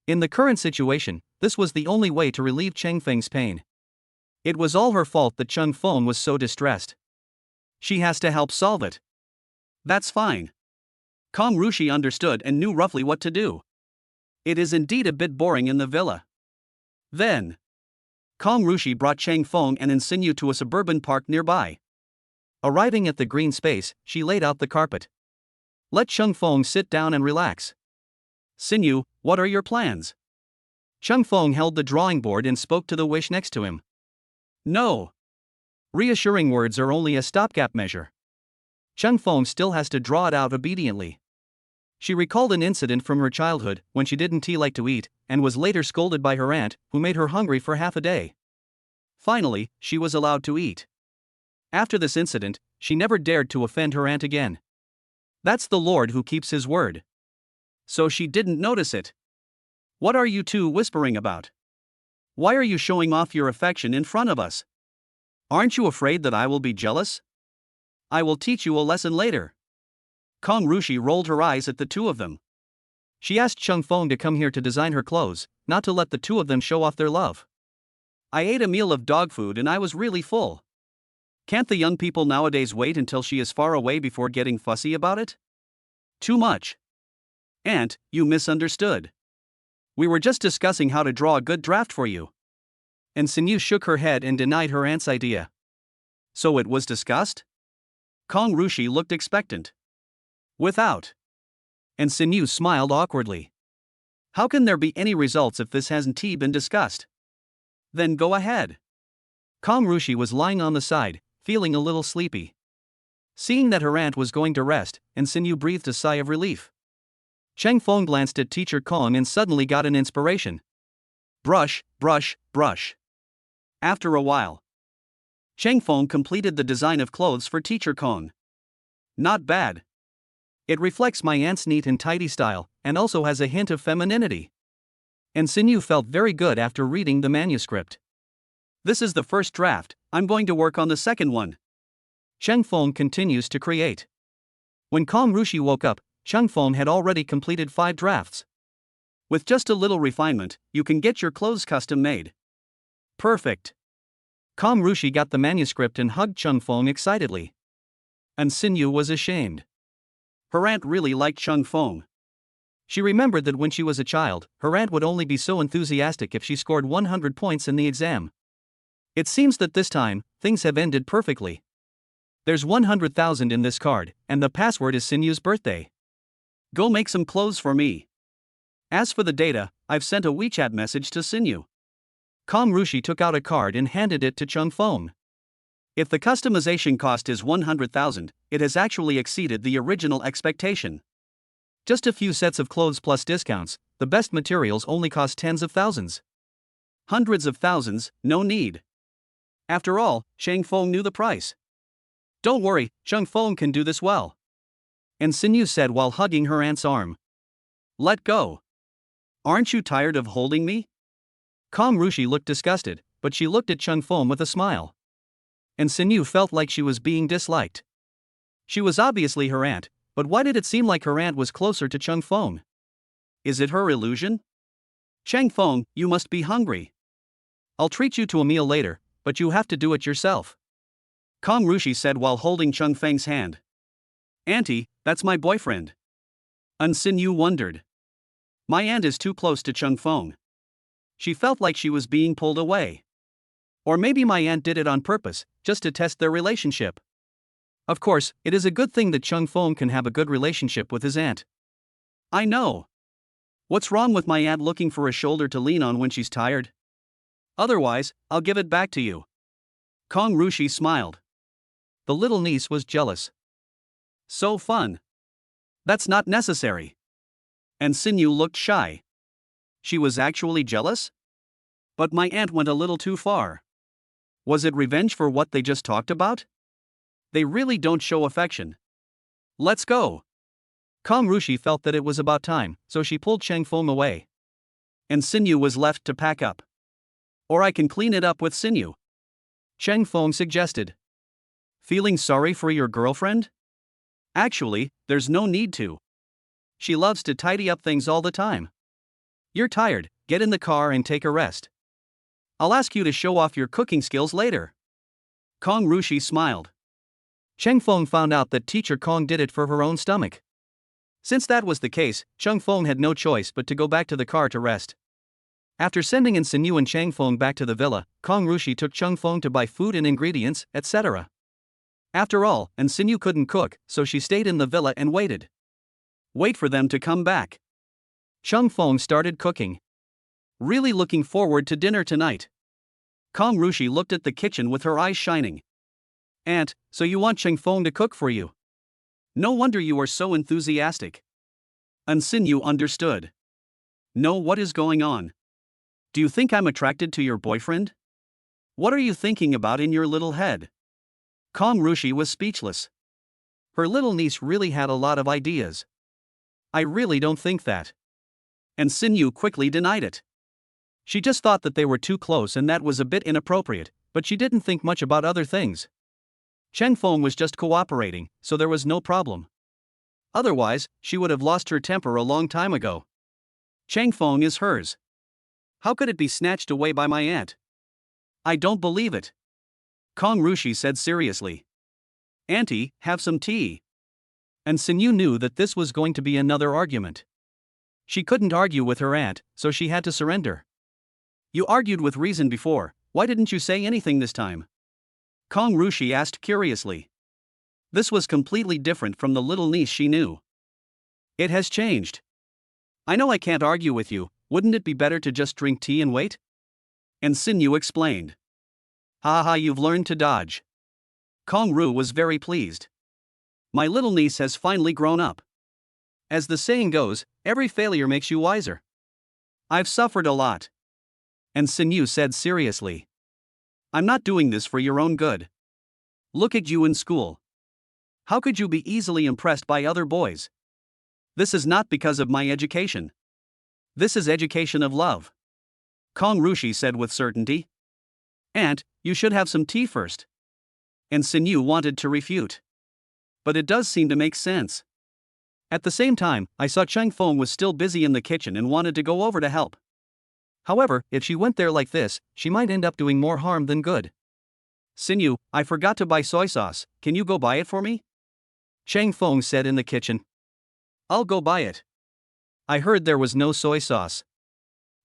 In the current situation, this was the only way to relieve Cheng Feng's pain. It was all her fault that Chung Fong was so distressed. She has to help solve it. That's fine. Kong Rushi understood and knew roughly what to do. It is indeed a bit boring in the villa. Then, Kong Rushi brought Chang Fong and Sinyu to a suburban park nearby. Arriving at the green space, she laid out the carpet. Let Chung Fong sit down and relax. Sinyu, what are your plans? Chung Fong held the drawing board and spoke to the wish next to him. No. Reassuring words are only a stopgap measure. Chung Fong still has to draw it out obediently. She recalled an incident from her childhood when she didn't like to eat, and was later scolded by her aunt, who made her hungry for half a day. Finally, she was allowed to eat. After this incident, she never dared to offend her aunt again. That's the Lord who keeps his word. So she didn't notice it. What are you two whispering about? Why are you showing off your affection in front of us? Aren't you afraid that I will be jealous? I will teach you a lesson later. Kong Rushi rolled her eyes at the two of them. She asked Chung Fong to come here to design her clothes, not to let the two of them show off their love. I ate a meal of dog food and I was really full. Can't the young people nowadays wait until she is far away before getting fussy about it? Too much. Aunt, you misunderstood. We were just discussing how to draw a good draft for you. And Sinyu shook her head and denied her aunt's idea. So it was discussed? Kong Rushi looked expectant. Without. And Sinyu smiled awkwardly. How can there be any results if this hasn't been discussed? Then go ahead. Kong Rushi was lying on the side, feeling a little sleepy. Seeing that her aunt was going to rest, and Sinyu breathed a sigh of relief. Cheng Fong glanced at Teacher Kong and suddenly got an inspiration. Brush, brush, brush. After a while, Cheng Fong completed the design of clothes for Teacher Kong. Not bad. It reflects my aunt's neat and tidy style, and also has a hint of femininity. And Sinyu felt very good after reading the manuscript. This is the first draft, I'm going to work on the second one. Cheng Fong continues to create. When Kong Rushi woke up, Cheng Fong had already completed 5 drafts. With just a little refinement, you can get your clothes custom made. Perfect. Kong Rushi got the manuscript and hugged Cheng Fong excitedly. And Sinyu was ashamed. Her aunt really liked Cheng Fong. She remembered that when she was a child, her aunt would only be so enthusiastic if she scored 100 points in the exam. It seems that this time, things have ended perfectly. There's 100,000 in this card, and the password is Sinyu's birthday. Go make some clothes for me. As for the data, I've sent a WeChat message to Sinyu. Kong Rushi took out a card and handed it to Cheng Fong. If the customization cost is 100,000, it has actually exceeded the original expectation. Just a few sets of clothes plus discounts, the best materials only cost tens of thousands. Hundreds of thousands, no need. After all, Cheng Fong knew the price. Don't worry, Cheng Fong can do this well. And Sinyu said while hugging her aunt's arm. Let go. Aren't you tired of holding me? Kong Rushi looked disgusted, but she looked at Cheng Fong with a smile. And Sinyu felt like she was being disliked. She was obviously her aunt, but why did it seem like her aunt was closer to Cheng Fong? Is it her illusion? Cheng Fong, you must be hungry. I'll treat you to a meal later, but you have to do it yourself. Kong Rushi said while holding Cheng Feng's hand. Auntie, that's my boyfriend. And Sinyu wondered. My aunt is too close to Cheng Fong. She felt like she was being pulled away. Or maybe my aunt did it on purpose, just to test their relationship. Of course, it is a good thing that Cheng Fong can have a good relationship with his aunt. I know. What's wrong with my aunt looking for a shoulder to lean on when she's tired? Otherwise, I'll give it back to you. Kong Rushi smiled. The little niece was jealous. So fun. That's not necessary. And Sinyu looked shy. She was actually jealous? But my aunt went a little too far. Was it revenge for what they just talked about? They really don't show affection. Let's go. Kong Rushi felt that it was about time, so she pulled Cheng Feng away. And Sinyu was left to pack up. Or I can clean it up with Sinyu, Cheng Feng suggested. Feeling sorry for your girlfriend? Actually, there's no need to. She loves to tidy up things all the time. You're tired, get in the car and take a rest. I'll ask you to show off your cooking skills later. Kong Rushi smiled. Cheng Feng found out that Teacher Kong did it for her own stomach. Since that was the case, Cheng Feng had no choice but to go back to the car to rest. After sending in Sinyu and Cheng Feng back to the villa, Kong Rushi took Cheng Feng to buy food and ingredients, etc. After all, and Sinyu couldn't cook, so she stayed in the villa and waited. Wait for them to come back. Cheng Feng started cooking. Really looking forward to dinner tonight. Kong Rushi looked at the kitchen with her eyes shining. Aunt, so you want Cheng Feng to cook for you? No wonder you are so enthusiastic. And Sinyu understood. No, what is going on? Do you think I'm attracted to your boyfriend? What are you thinking about in your little head? Kong Rushi was speechless. Her little niece really had a lot of ideas. I really don't think that. And Sinyu quickly denied it. She just thought that they were too close and that was a bit inappropriate, but she didn't think much about other things. Cheng Feng was just cooperating, so there was no problem. Otherwise, she would have lost her temper a long time ago. Cheng Feng is hers. How could it be snatched away by my aunt? I don't believe it. Kong Rushi said seriously. Auntie, have some tea. And Sinyu knew that this was going to be another argument. She couldn't argue with her aunt, so she had to surrender. You argued with reason before, why didn't you say anything this time? Kong Rushi asked curiously. This was completely different from the little niece she knew. It has changed. I know I can't argue with you, wouldn't it be better to just drink tea and wait? And Sinyu explained. Haha, you've learned to dodge. Kong Ru was very pleased. My little niece has finally grown up. As the saying goes, every failure makes you wiser. I've suffered a lot. And Sinyu said seriously. I'm not doing this for your own good. Look at you in school. How could you be easily impressed by other boys? This is not because of my education. This is education of love. Kong Rushi said with certainty. Aunt, you should have some tea first. And Sinyu wanted to refute. But it does seem to make sense. At the same time, I saw Cheng Feng was still busy in the kitchen and wanted to go over to help. However, if she went there like this, she might end up doing more harm than good. Sinyu, I forgot to buy soy sauce, can you go buy it for me? Cheng Feng said in the kitchen. I'll go buy it. I heard there was no soy sauce.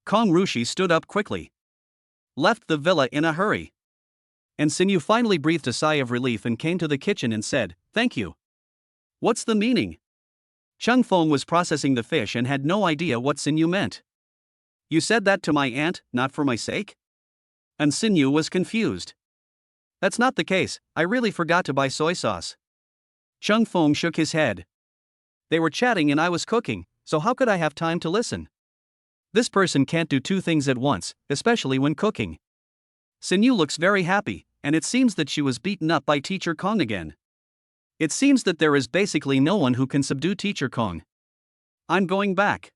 Kong Rushi stood up quickly. Left the villa in a hurry. And Sinyu finally breathed a sigh of relief and came to the kitchen and said, Thank you. What's the meaning? Cheng Feng was processing the fish and had no idea what Sinyu meant. You said that to my aunt, not for my sake? And Sinyu was confused. That's not the case, I really forgot to buy soy sauce. Cheng Feng shook his head. They were chatting and I was cooking, so how could I have time to listen? This person can't do two things at once, especially when cooking. Sinyu looks very happy, and it seems that she was beaten up by Teacher Kong again. It seems that there is basically no one who can subdue Teacher Kong. I'm going back.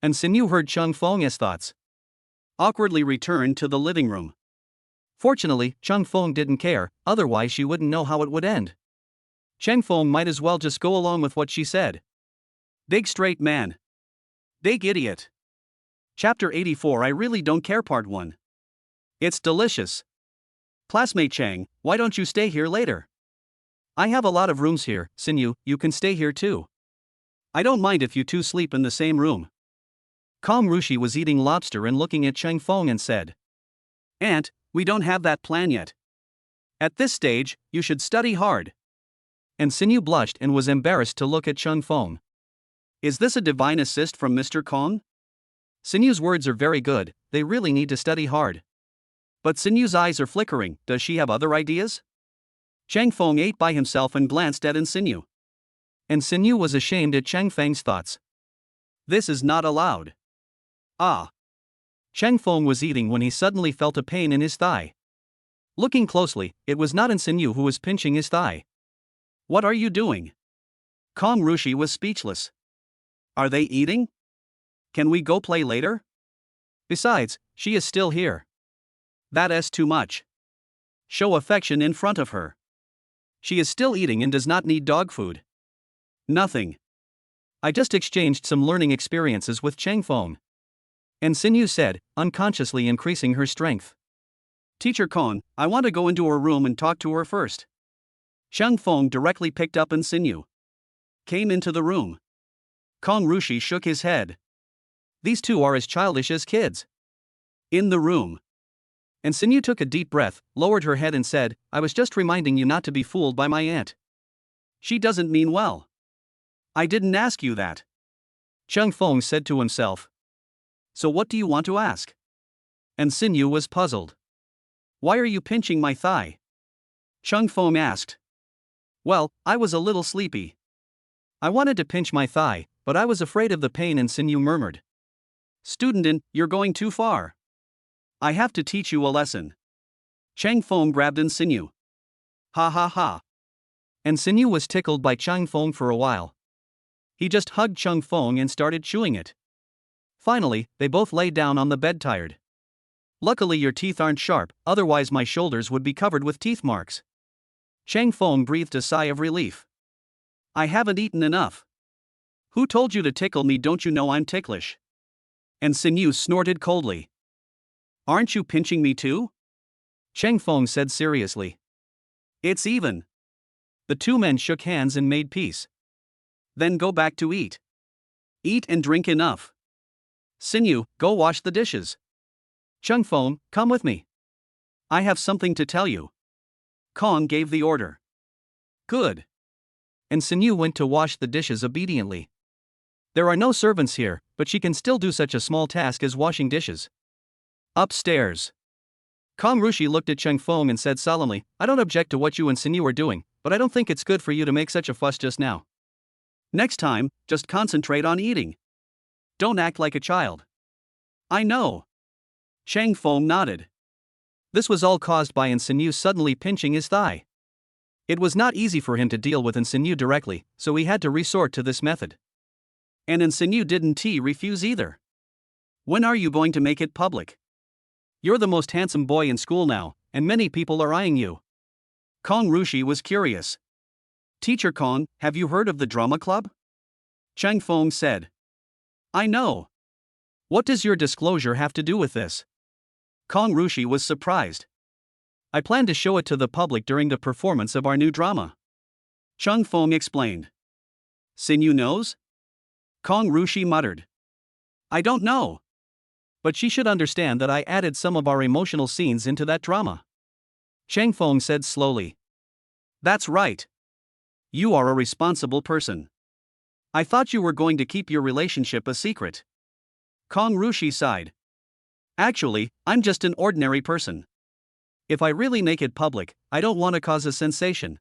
And Sinyu heard Cheng Feng's thoughts. Awkwardly returned to the living room. Fortunately, Cheng Feng didn't care, otherwise she wouldn't know how it would end. Cheng Feng might as well just go along with what she said. Big straight man. Big idiot. Chapter 84 I Really Don't Care Part 1. It's delicious. Classmate Chang, why don't you stay here later? I have a lot of rooms here, Sinyu, you can stay here too. I don't mind if you two sleep in the same room. Kong Rushi was eating lobster and looking at Cheng Feng and said. Aunt, we don't have that plan yet. At this stage, you should study hard. And Sinyu blushed and was embarrassed to look at Cheng Feng. Is this a divine assist from Mr. Kong? Sinyu's words are very good, they really need to study hard. But Sinyu's eyes are flickering, does she have other ideas? Chang Feng ate by himself and glanced at Sinyu. And Sinyu was ashamed at Chang Feng's thoughts. This is not allowed. Ah. Chang Feng was eating when he suddenly felt a pain in his thigh. Looking closely, it was not Sinyu who was pinching his thigh. What are you doing? Kong Rushi was speechless. Are they eating? Can we go play later? Besides, she is still here. That's too much. Show affection in front of her. She is still eating and does not need dog food. Nothing. I just exchanged some learning experiences with Chang Feng. And Sinyu said, unconsciously increasing her strength. Teacher Kong, I want to go into her room and talk to her first. Chang Feng directly picked up and Sinyu came into the room. Kong Rushi shook his head. These two are as childish as kids. In the room. And Sinyu took a deep breath, lowered her head and said, I was just reminding you not to be fooled by my aunt. She doesn't mean well. I didn't ask you that. Chang Feng said to himself. So what do you want to ask? And Sinyu was puzzled. Why are you pinching my thigh? Chang Feng asked. Well, I was a little sleepy. I wanted to pinch my thigh, but I was afraid of the pain, and Sinyu murmured. Student, you're going too far. I have to teach you a lesson. Chang Feng grabbed Sinyu. Ha ha ha. And Sinyu was tickled by Chang Feng for a while. He just hugged Chang Feng and started chewing it. Finally, they both lay down on the bed tired. Luckily your teeth aren't sharp, otherwise my shoulders would be covered with teeth marks. Chang Feng breathed a sigh of relief. I haven't eaten enough. Who told you to tickle me? Don't you know I'm ticklish? And Sinyu snorted coldly. Aren't you pinching me too? Chang Feng said seriously. It's even. The two men shook hands and made peace. Then go back to eat. Eat and drink enough. Sinyu, go wash the dishes. Chang Feng, come with me. I have something to tell you. Kong gave the order. Good. And Sinyu went to wash the dishes obediently. There are no servants here, but she can still do such a small task as washing dishes. Upstairs. Kong Rushi looked at Chang Feng and said solemnly, I don't object to what you and Sinyu are doing, but I don't think it's good for you to make such a fuss just now. Next time, just concentrate on eating. Don't act like a child. I know. Chang Feng nodded. This was all caused by Sinyu suddenly pinching his thigh. It was not easy for him to deal with Sinyu directly, so he had to resort to this method. And Sinyu didn't refuse either. When are you going to make it public? You're the most handsome boy in school now, and many people are eyeing you. Kong Rushi was curious. Teacher Kong, have you heard of the drama club? Chang Feng said. I know. What does your disclosure have to do with this? Kong Rushi was surprised. I plan to show it to the public during the performance of our new drama. Chang Feng explained. Sinyu knows? Kong Rushi muttered. I don't know. But she should understand that I added some of our emotional scenes into that drama. Chang Feng said slowly. That's right. You are a responsible person. I thought you were going to keep your relationship a secret. Kong Rushi sighed. Actually, I'm just an ordinary person. If I really make it public, I don't want to cause a sensation.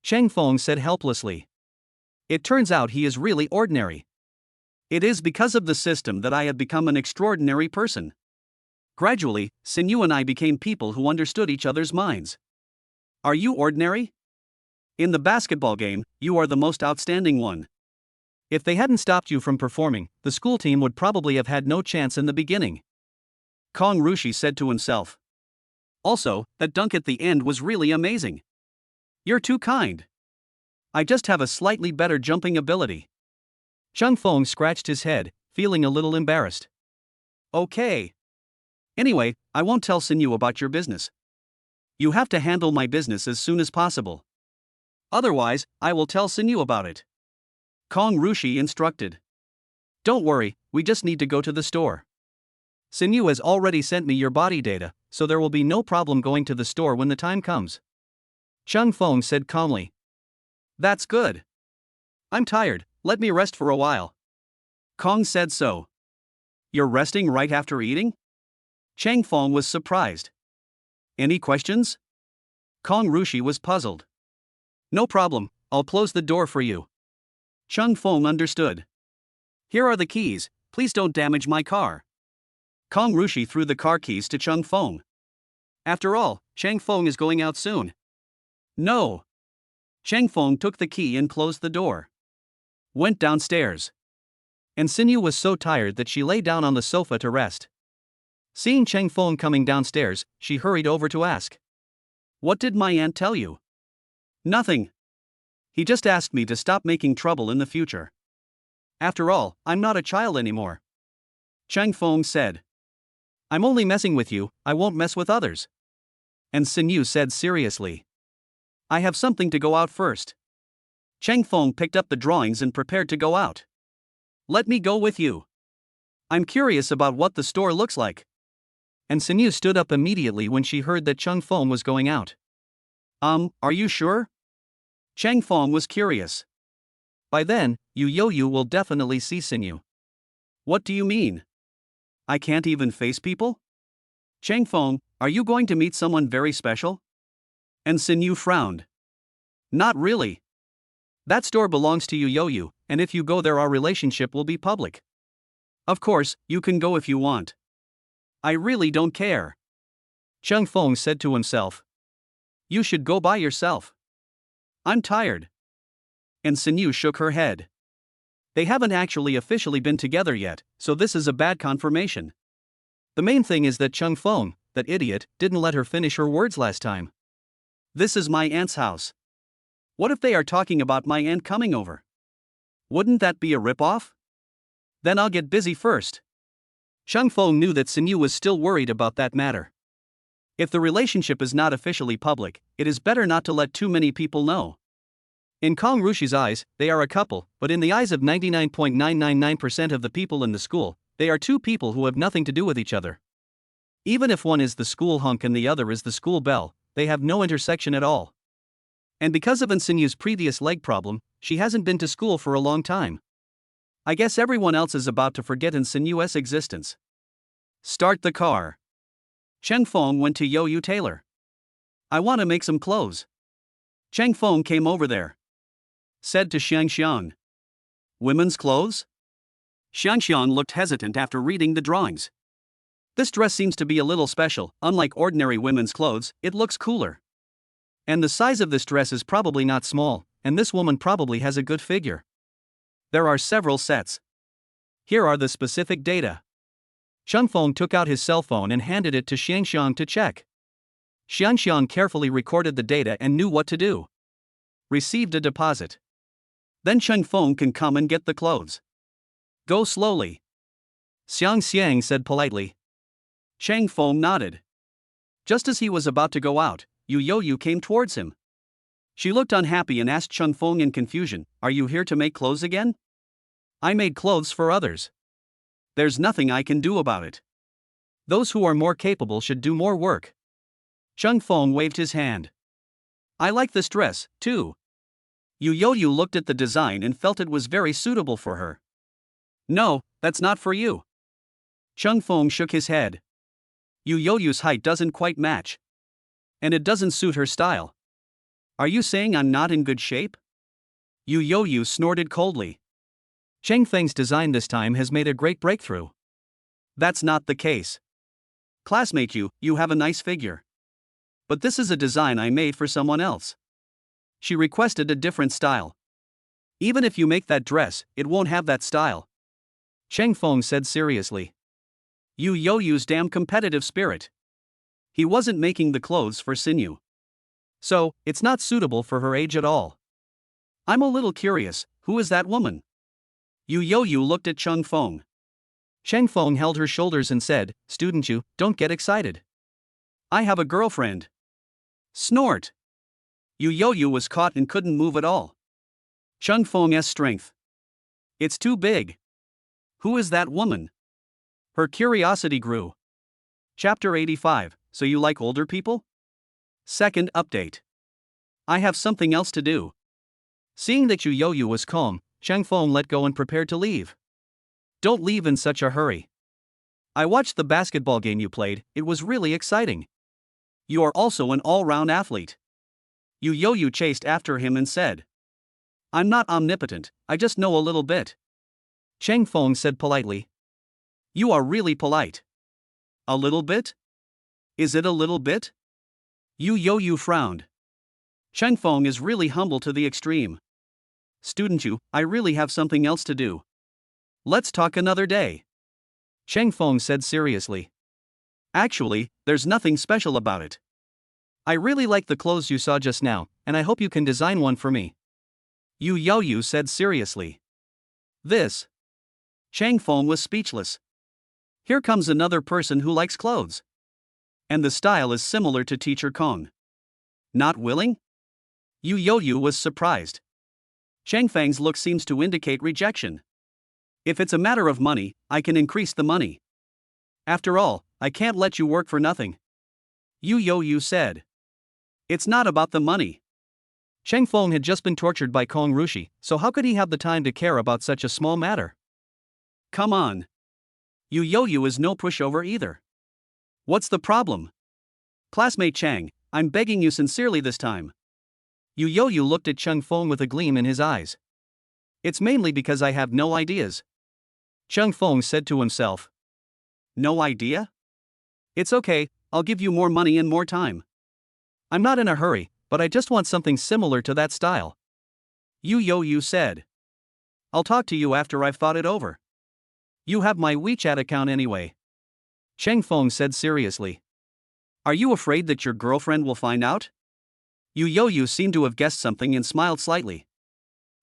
Chang Feng said helplessly. It turns out he is really ordinary. It is because of the system that I have become an extraordinary person. Gradually, Sinyu and I became people who understood each other's minds. Are you ordinary? In the basketball game, you are the most outstanding one. If they hadn't stopped you from performing, the school team would probably have had no chance in the beginning. Kong Rushi said to himself. Also, that dunk at the end was really amazing. You're too kind. I just have a slightly better jumping ability. Chang Feng scratched his head, feeling a little embarrassed. Okay. Anyway, I won't tell Sinyu about your business. You have to handle my business as soon as possible. Otherwise, I will tell Sinyu about it. Kong Rushi instructed. Don't worry, we just need to go to the store. Sinyu has already sent me your body data, so there will be no problem going to the store when the time comes. Chang Feng said calmly. That's good. I'm tired, let me rest for a while. Kong said so. You're resting right after eating? Chang Feng was surprised. Any questions? Kong Rushi was puzzled. No problem, I'll close the door for you. Chang Feng understood. Here are the keys, please don't damage my car. Kong Rushi threw the car keys to Chang Feng. After all, Chang Feng is going out soon. No. Chang Feng took the key and closed the door. Went downstairs. And Sinyu was so tired that she lay down on the sofa to rest. Seeing Chang Feng coming downstairs, she hurried over to ask. What did my aunt tell you? Nothing. He just asked me to stop making trouble in the future. After all, I'm not a child anymore. Chang Feng said. I'm only messing with you, I won't mess with others. And Sinyu said seriously. I have something to go out first. Chang Feng picked up the drawings and prepared to go out. Let me go with you. I'm curious about what the store looks like. And Sinyu stood up immediately when she heard that Chang Feng was going out. Are you sure? Chang Feng was curious. By then, Yu Yoyu will definitely see Sinyu. What do you mean? I can't even face people? Chang Feng, are you going to meet someone very special? And Sinyu frowned. Not really. That store belongs to Yu Yoyu, and if you go there our relationship will be public. Of course, you can go if you want. I really don't care. Chang Feng said to himself. You should go by yourself. I'm tired. And Sinyu shook her head. They haven't actually officially been together yet, so this is a bad confirmation. The main thing is that Chang Feng, that idiot, didn't let her finish her words last time. This is my aunt's house. What if they are talking about my aunt coming over? Wouldn't that be a rip-off? Then I'll get busy first. Chang Feng knew that Sinyu was still worried about that matter. If the relationship is not officially public, it is better not to let too many people know. In Kong Rushi's eyes, they are a couple, but in the eyes of 99.999% of the people in the school, they are two people who have nothing to do with each other. Even if one is the school hunk and the other is the school belle, they have no intersection at all. And because of Sinyu's previous leg problem, she hasn't been to school for a long time. I guess everyone else is about to forget Sinyu's existence. Start the car. Chang Feng went to Yoyu Tailor. I want to make some clothes. Chang Feng came over there. Said to Xiang Xiang. Women's clothes? Xiang Xiang looked hesitant after reading the drawings. This dress seems to be a little special, unlike ordinary women's clothes, it looks cooler. And the size of this dress is probably not small, and this woman probably has a good figure. There are several sets. Here are the specific data. Chang Feng took out his cell phone and handed it to Xiang Xiang to check. Xiang Xiang carefully recorded the data and knew what to do. Received a deposit. Then Chang Feng can come and get the clothes. Go slowly. Xiang Xiang said politely. Chang Feng nodded. Just as he was about to go out, Yu Yoyu came towards him. She looked unhappy and asked Chang Feng in confusion, Are you here to make clothes again? I made clothes for others. There's nothing I can do about it. Those who are more capable should do more work. Chang Feng waved his hand. I like this dress, too. Yu Yoyu looked at the design and felt it was very suitable for her. No, that's not for you. Chang Feng shook his head. Yu Yoyu's height doesn't quite match. And it doesn't suit her style. Are you saying I'm not in good shape? Yu Yoyu snorted coldly. Chang Feng's design this time has made a great breakthrough. That's not the case. Classmate you have a nice figure. But this is a design I made for someone else. She requested a different style. Even if you make that dress, it won't have that style. Chang Feng said seriously. Yu Yoyu's damn competitive spirit. He wasn't making the clothes for Sinyu. So, it's not suitable for her age at all. I'm a little curious, who is that woman? Yu Yoyu looked at Chang Feng. Chang Feng held her shoulders and said, Student Yu, don't get excited. I have a girlfriend. Snort. Yu Yoyu was caught and couldn't move at all. Chang Feng's strength. It's too big. Who is that woman? Her curiosity grew. Chapter 85, So you like older people? Second update. I have something else to do. Seeing that Yu Yoyu was calm, Chang Feng let go and prepared to leave. Don't leave in such a hurry. I watched the basketball game you played, it was really exciting. You are also an all-round athlete. Yu chased after him and said, I'm not omnipotent, I just know a little bit. Cheng Feng said politely. You are really polite. A little bit? Is it a little bit? Yu frowned. Cheng Feng is really humble to the extreme. Student Yu, I really have something else to do. Let's talk another day. Cheng Feng said seriously. Actually, there's nothing special about it. I really like the clothes you saw just now, and I hope you can design one for me. Yu said seriously. This. Cheng Feng was speechless. Here comes another person who likes clothes. And the style is similar to Teacher Kong. Not willing? Yu was surprised. Cheng Feng's look seems to indicate rejection. If it's a matter of money, I can increase the money. After all, I can't let you work for nothing. Yu said. It's not about the money. Cheng Feng had just been tortured by Kong Rushi, so how could he have the time to care about such a small matter? Come on. Yu is no pushover either. What's the problem? Classmate Chang, I'm begging you sincerely this time. Yu looked at Cheng Feng with a gleam in his eyes. It's mainly because I have no ideas. Cheng Feng said to himself. No idea? It's okay, I'll give you more money and more time. I'm not in a hurry, but I just want something similar to that style. Yu said. I'll talk to you after I've thought it over. You have my WeChat account anyway. Cheng Feng said seriously. Are you afraid that your girlfriend will find out? Yu seemed to have guessed something and smiled slightly.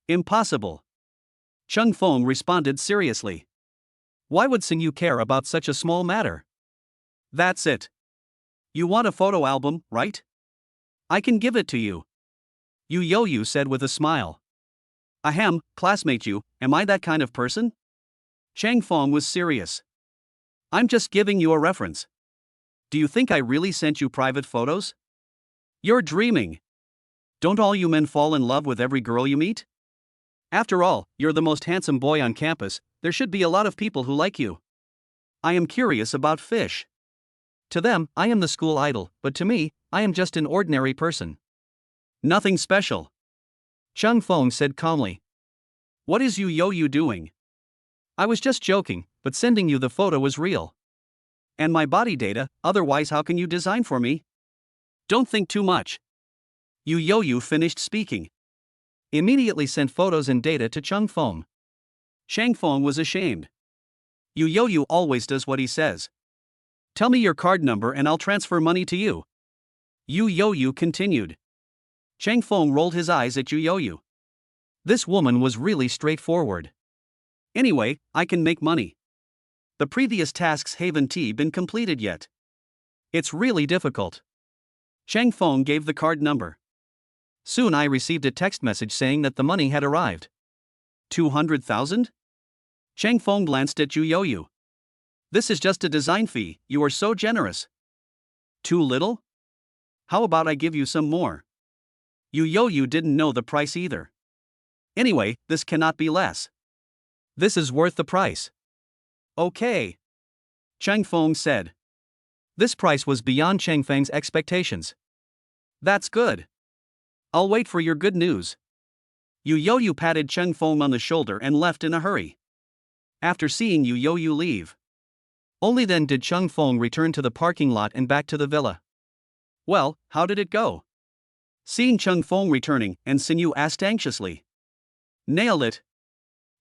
Impossible. Cheng Feng responded seriously. Why would Xingyu care about such a small matter? That's it. You want a photo album, right? I can give it to you. Yu said with a smile. Ahem, classmate Yu, am I that kind of person? Cheng Feng was serious. I'm just giving you a reference. Do you think I really sent you private photos? You're dreaming. Don't all you men fall in love with every girl you meet? After all, you're the most handsome boy on campus, there should be a lot of people who like you. I am curious about fish. To them, I am the school idol, but to me, I am just an ordinary person. Nothing special. Cheng Feng said calmly. What is Yu doing? I was just joking, but sending you the photo was real. And my body data, otherwise how can you design for me? Don't think too much. Yu finished speaking. Immediately sent photos and data to Cheng Feng. Cheng Feng was ashamed. Yu always does what he says. Tell me your card number and I'll transfer money to you. Yu continued. Cheng Feng rolled his eyes at Yu. This woman was really straightforward. Anyway, I can make money. The previous tasks haven't been completed yet. It's really difficult. Cheng Feng gave the card number. Soon I received a text message saying that the money had arrived. 200,000? Cheng Feng glanced at Yu. This is just a design fee, you are so generous. Too little? How about I give you some more? Yu didn't know the price either. Anyway, this cannot be less. This is worth the price. Okay. Cheng Feng said. This price was beyond Cheng Feng's expectations. That's good. I'll wait for your good news. Yu patted Cheng Feng on the shoulder and left in a hurry. After seeing Yu leave. Only then did Cheng Feng return to the parking lot and back to the villa. Well, how did it go? Seeing Cheng Feng returning, and Xingyu asked anxiously. Nailed it.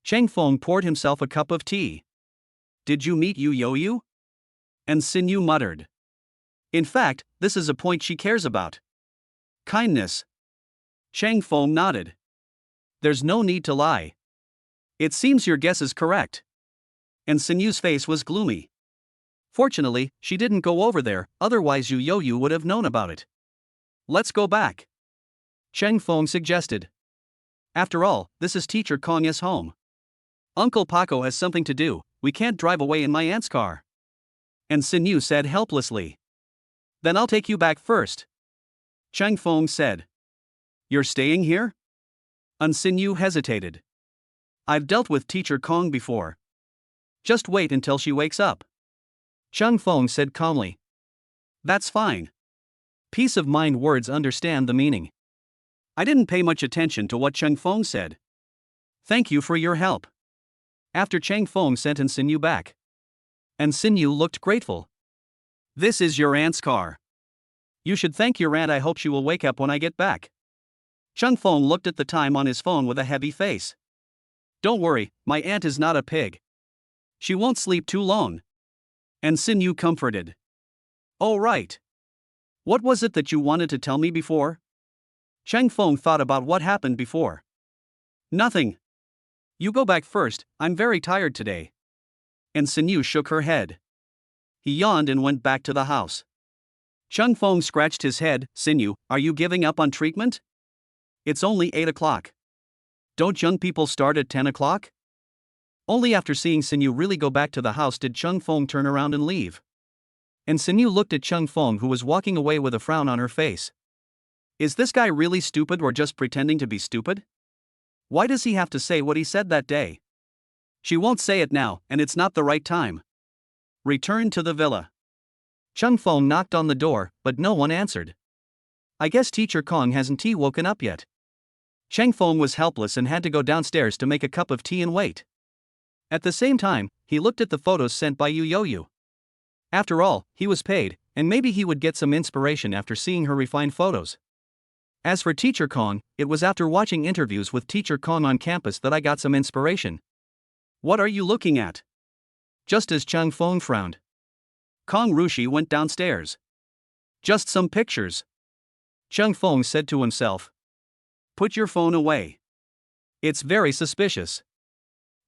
Cheng Feng poured himself a cup of tea. Did you meet Yu? And Xingyu muttered. In fact, this is a point she cares about. Kindness. Cheng Feng nodded. There's no need to lie. It seems your guess is correct. And Xingyu's face was gloomy. Fortunately, she didn't go over there, otherwise Yu would have known about it. Let's go back. Cheng Feng suggested. After all, this is Teacher Kong's home. Uncle Paco has something to do, we can't drive away in my aunt's car. And Xingyu said helplessly. Then I'll take you back first. Cheng Feng said. You're staying here? And Xingyu hesitated. I've dealt with Teacher Kong before. Just wait until she wakes up. Cheng Feng said calmly. That's fine. Peace of mind words understand the meaning. I didn't pay much attention to what Cheng Feng said. Thank you for your help. After Cheng Feng sent Sinew back. And Sinew looked grateful. This is your aunt's car. You should thank your aunt. I hope she will wake up when I get back. Cheng Feng looked at the time on his phone with a heavy face. Don't worry, my aunt is not a pig. She won't sleep too long. And Sinew comforted. Oh right. What was it that you wanted to tell me before? Cheng Feng thought about what happened before. Nothing. You go back first, I'm very tired today. And Sinew shook her head. He yawned and went back to the house. Cheng Feng scratched his head. Sinew, are you giving up on treatment? It's only 8 o'clock. Don't young people start at 10 o'clock? Only after seeing Sinew really go back to the house did Cheng Feng turn around and leave. And Sinew looked at Cheng Feng, who was walking away with a frown on her face. Is this guy really stupid or just pretending to be stupid? Why does he have to say what he said that day? She won't say it now, and it's not the right time. Return to the villa. Cheng Feng knocked on the door, but no one answered. I guess Teacher Kong hasn't woken up yet. Cheng Feng was helpless and had to go downstairs to make a cup of tea and wait. At the same time, he looked at the photos sent by Yu Yoyu. After all, he was paid, and maybe he would get some inspiration after seeing her refined photos. As for Teacher Kong, it was after watching interviews with Teacher Kong on campus that I got some inspiration. What are you looking at? Just as Cheng Feng frowned, Kong Rushi went downstairs. Just some pictures. Cheng Feng said to himself. Put your phone away. It's very suspicious.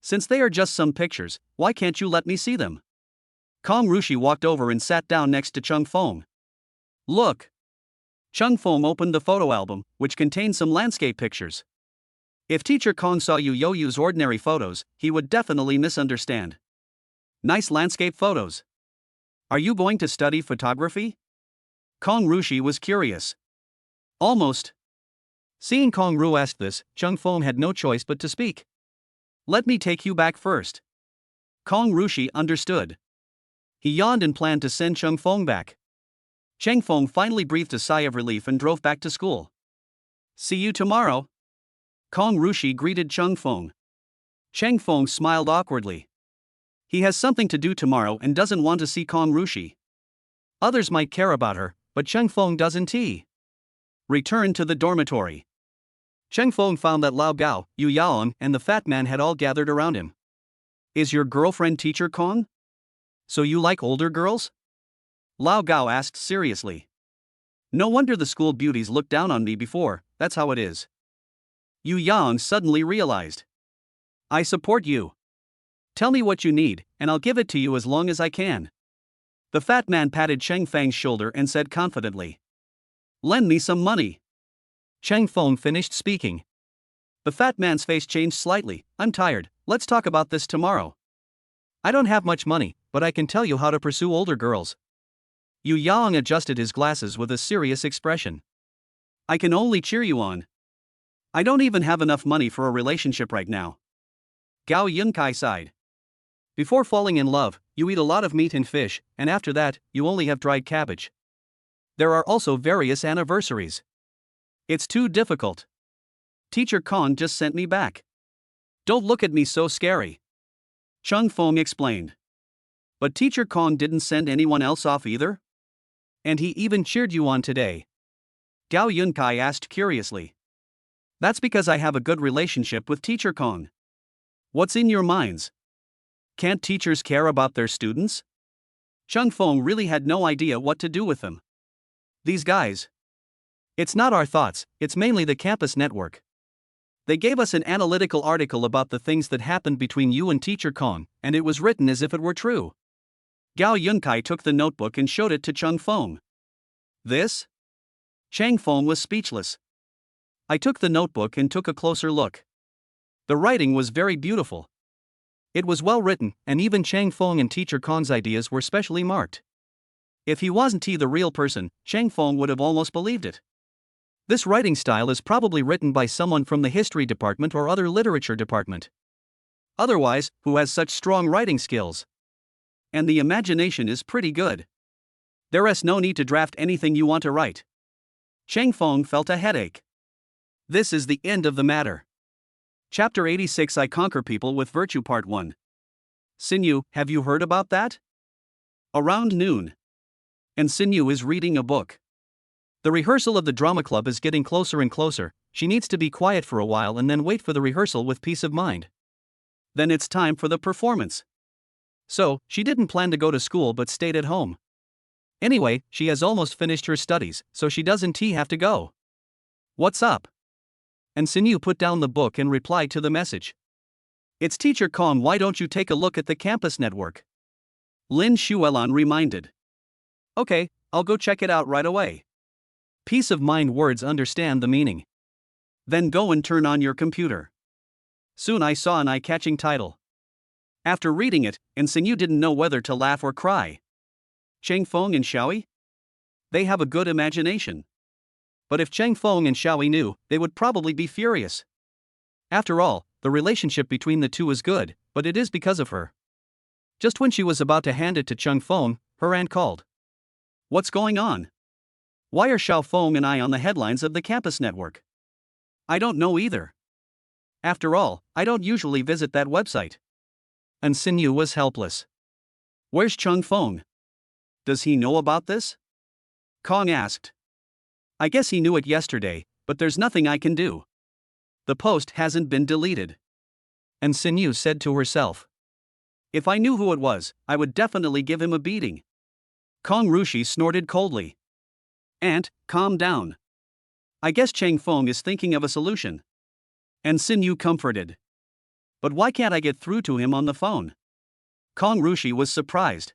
Since they are just some pictures, why can't you let me see them? Kong Rushi walked over and sat down next to Cheng Feng. Look. Cheng Feng opened the photo album, which contained some landscape pictures. If Teacher Kong saw Yu Yoyu's ordinary photos, he would definitely misunderstand. Nice landscape photos. Are you going to study photography? Kong Rushi was curious. Almost. Seeing Kong Ru ask this, Cheng Feng had no choice but to speak. Let me take you back first. Kong Rushi understood. He yawned and planned to send Cheng Feng back. Cheng Feng finally breathed a sigh of relief and drove back to school. See you tomorrow. Kong Rushi greeted Cheng Feng. Cheng Feng smiled awkwardly. He has something to do tomorrow and doesn't want to see Kong Rushi. Others might care about her, but Cheng Feng doesn't. Return to the dormitory. Cheng Feng found that Lao Gao, Yu Yaon, and the fat man had all gathered around him. Is your girlfriend Teacher Kong? So you like older girls? Lao Gao asked seriously. No wonder the school beauties looked down on me before, that's how it is. Yu Yang suddenly realized. I support you. Tell me what you need, and I'll give it to you as long as I can. The fat man patted Cheng Feng's shoulder and said confidently. Lend me some money. Cheng Feng finished speaking. The fat man's face changed slightly. I'm tired, let's talk about this tomorrow. I don't have much money, but I can tell you how to pursue older girls. Yu Yang adjusted his glasses with a serious expression. I can only cheer you on. I don't even have enough money for a relationship right now. Gao Yunkai sighed. Before falling in love, you eat a lot of meat and fish, and after that, you only have dried cabbage. There are also various anniversaries. It's too difficult. Teacher Kong just sent me back. Don't look at me so scary. Cheng Feng explained. But Teacher Kong didn't send anyone else off either? And he even cheered you on today. Gao Yunkai asked curiously. That's because I have a good relationship with Teacher Kong. What's in your minds? Can't teachers care about their students? Cheng Feng really had no idea what to do with them. These guys. It's not our thoughts, it's mainly the campus network. They gave us an analytical article about the things that happened between you and Teacher Kong, and it was written as if it were true. Gao Yunkai took the notebook and showed it to Cheng Feng. This? Cheng Feng was speechless. I took the notebook and took a closer look. The writing was very beautiful. It was well written, and even Cheng Feng and Teacher Kong's ideas were specially marked. If he wasn't the real person, Cheng Feng would have almost believed it. This writing style is probably written by someone from the history department or other literature department. Otherwise, who has such strong writing skills? And the imagination is pretty good. There's no need to draft anything you want to write. Chang Feng felt a headache. This is the end of the matter. Chapter 86 I Conquer People with Virtue Part 1. Sinyu, have you heard about that? Around noon. And Sinyu is reading a book. The rehearsal of the drama club is getting closer and closer. She needs to be quiet for a while and then wait for the rehearsal with peace of mind. Then it's time for the performance. So, she didn't plan to go to school but stayed at home. Anyway, she has almost finished her studies, so she doesn't have to go. What's up? And Sinyu put down the book and replied to the message. It's Teacher Kong, why don't you take a look at the campus network? Lin Shuelan reminded. Okay, I'll go check it out right away. Peace of mind words understand the meaning. Then go and turn on your computer. Soon I saw an eye-catching title. After reading it, and Sinyu didn't know whether to laugh or cry. Chang Feng and Xiaoyi? They have a good imagination. But if Chang Feng and Xiaoyi knew, they would probably be furious. After all, the relationship between the two is good, but it is because of her. Just when she was about to hand it to Chang Feng, her aunt called. What's going on? Why are Xiao Feng and I on the headlines of the campus network? I don't know either. After all, I don't usually visit that website. And Sinyu was helpless. Where's Chang Feng? Does he know about this? Kong asked. I guess he knew it yesterday, but there's nothing I can do. The post hasn't been deleted. And Sinyu said to herself. If I knew who it was, I would definitely give him a beating. Kong Rushi snorted coldly. Aunt, calm down. I guess Chang Feng is thinking of a solution. And Sinyu comforted. But why can't I get through to him on the phone? Kong Rushi was surprised.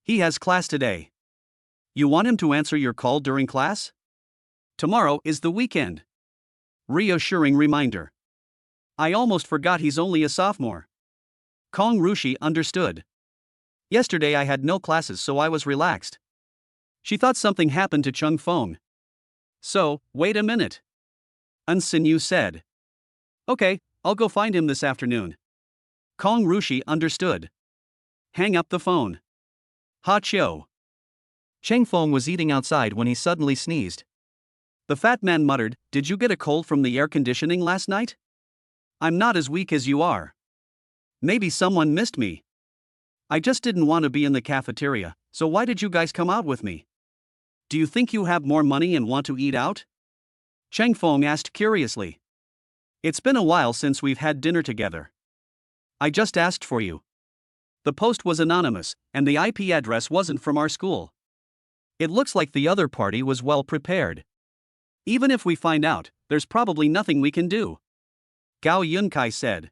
He has class today. You want him to answer your call during class? Tomorrow is the weekend. Reassuring reminder. I almost forgot he's only a sophomore. Kong Rushi understood. Yesterday I had no classes, so I was relaxed. She thought something happened to Chang Feng. So, wait a minute. And Sinyu said. Okay, I'll go find him this afternoon. Kong Rushi understood. Hang up the phone. Ha Chio. Chang Feng was eating outside when he suddenly sneezed. The fat man muttered, Did you get a cold from the air conditioning last night? I'm not as weak as you are. Maybe someone missed me. I just didn't want to be in the cafeteria, so why did you guys come out with me? Do you think you have more money and want to eat out? Chang Feng asked curiously. It's been a while since we've had dinner together. I just asked for you. The post was anonymous, and the IP address wasn't from our school. It looks like the other party was well prepared. Even if we find out, there's probably nothing we can do. Gao Yunkai said.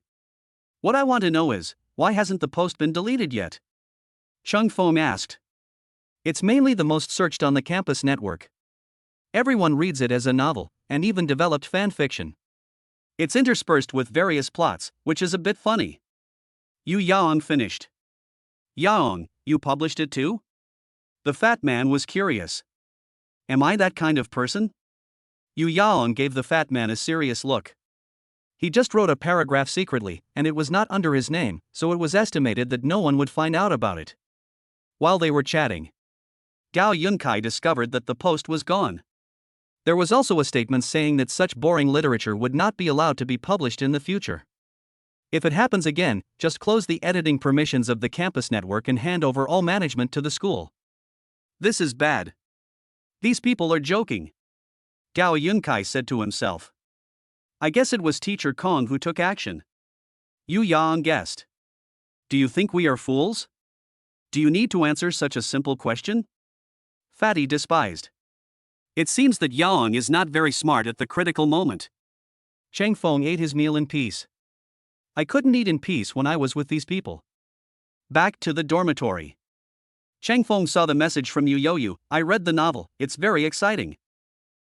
What I want to know is, why hasn't the post been deleted yet? Chang Feng asked. It's mainly the most searched on the campus network. Everyone reads it as a novel, and even developed fan fiction. It's interspersed with various plots, which is a bit funny. Yu Yaong finished. Yaong, you published it too? The fat man was curious. Am I that kind of person? Yu Yaong gave the fat man a serious look. He just wrote a paragraph secretly, and it was not under his name, so it was estimated that no one would find out about it. While they were chatting, Gao Yunkai discovered that the post was gone. There was also a statement saying that such boring literature would not be allowed to be published in the future. If it happens again, just close the editing permissions of the campus network and hand over all management to the school. This is bad. These people are joking. Gao Yunkai said to himself. I guess it was Teacher Kong who took action. Yu Yang guessed. Do you think we are fools? Do you need to answer such a simple question? Fatty despised. It seems that Yang is not very smart at the critical moment. Chang Feng ate his meal in peace. I couldn't eat in peace when I was with these people. Back to the dormitory. Chang Feng saw the message from Yu Yoyu. I read the novel, it's very exciting.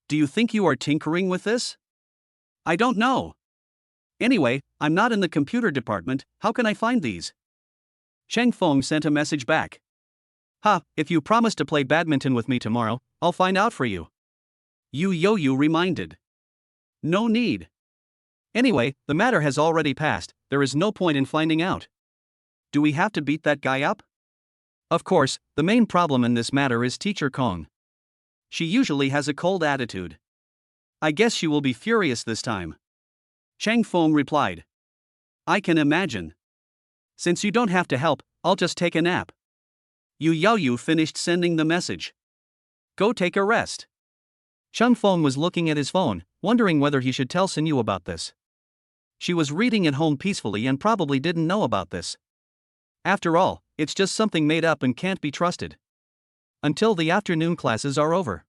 Do you think you are tinkering with this? I don't know. Anyway, I'm not in the computer department, how can I find these? Chang Feng sent a message back. If you promise to play badminton with me tomorrow, I'll find out for you. Yu Yoyu reminded. No need. Anyway, the matter has already passed, there is no point in finding out. Do we have to beat that guy up? Of course, the main problem in this matter is Teacher Kong. She usually has a cold attitude. I guess she will be furious this time. Chang Feng replied. I can imagine. Since you don't have to help, I'll just take a nap. Yu Yaoyu finished sending the message. Go take a rest. Chang Feng was looking at his phone, wondering whether he should tell Sinyu about this. She was reading at home peacefully and probably didn't know about this. After all, it's just something made up and can't be trusted. Until the afternoon classes are over.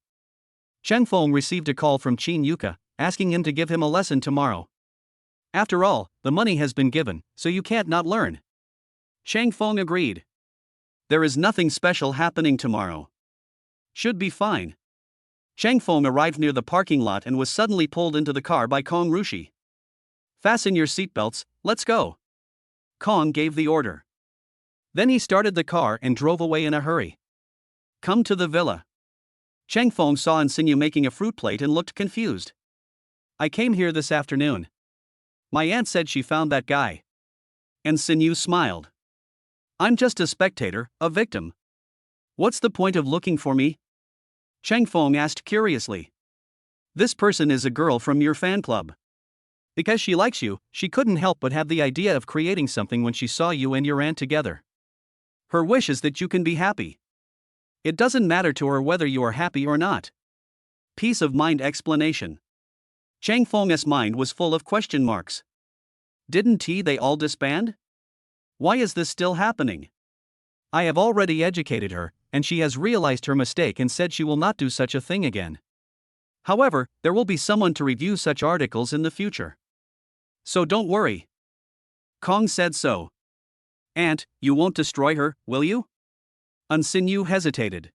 Chang Feng received a call from Qin Yuka, asking him to give him a lesson tomorrow. After all, the money has been given, so you can't not learn. Chang Feng agreed. There is nothing special happening tomorrow. Should be fine. Chang Feng arrived near the parking lot and was suddenly pulled into the car by Kong Rushi. Fasten your seatbelts, let's go. Kong gave the order. Then he started the car and drove away in a hurry. Come to the villa. Chang Feng saw Sinyu making a fruit plate and looked confused. I came here this afternoon. My aunt said she found that guy. Sinyu smiled. I'm just a spectator, a victim. What's the point of looking for me? Chang Feng asked curiously. This person is a girl from your fan club. Because she likes you, she couldn't help but have the idea of creating something when she saw you and your aunt together. Her wish is that you can be happy. It doesn't matter to her whether you are happy or not. Peace of mind explanation. Chang Feng's mind was full of question marks. Didn't they all disband? Why is this still happening? I have already educated her, and she has realized her mistake and said she will not do such a thing again. However, there will be someone to review such articles in the future. So don't worry. Kong said so. Aunt, you won't destroy her, will you? Sinyu hesitated.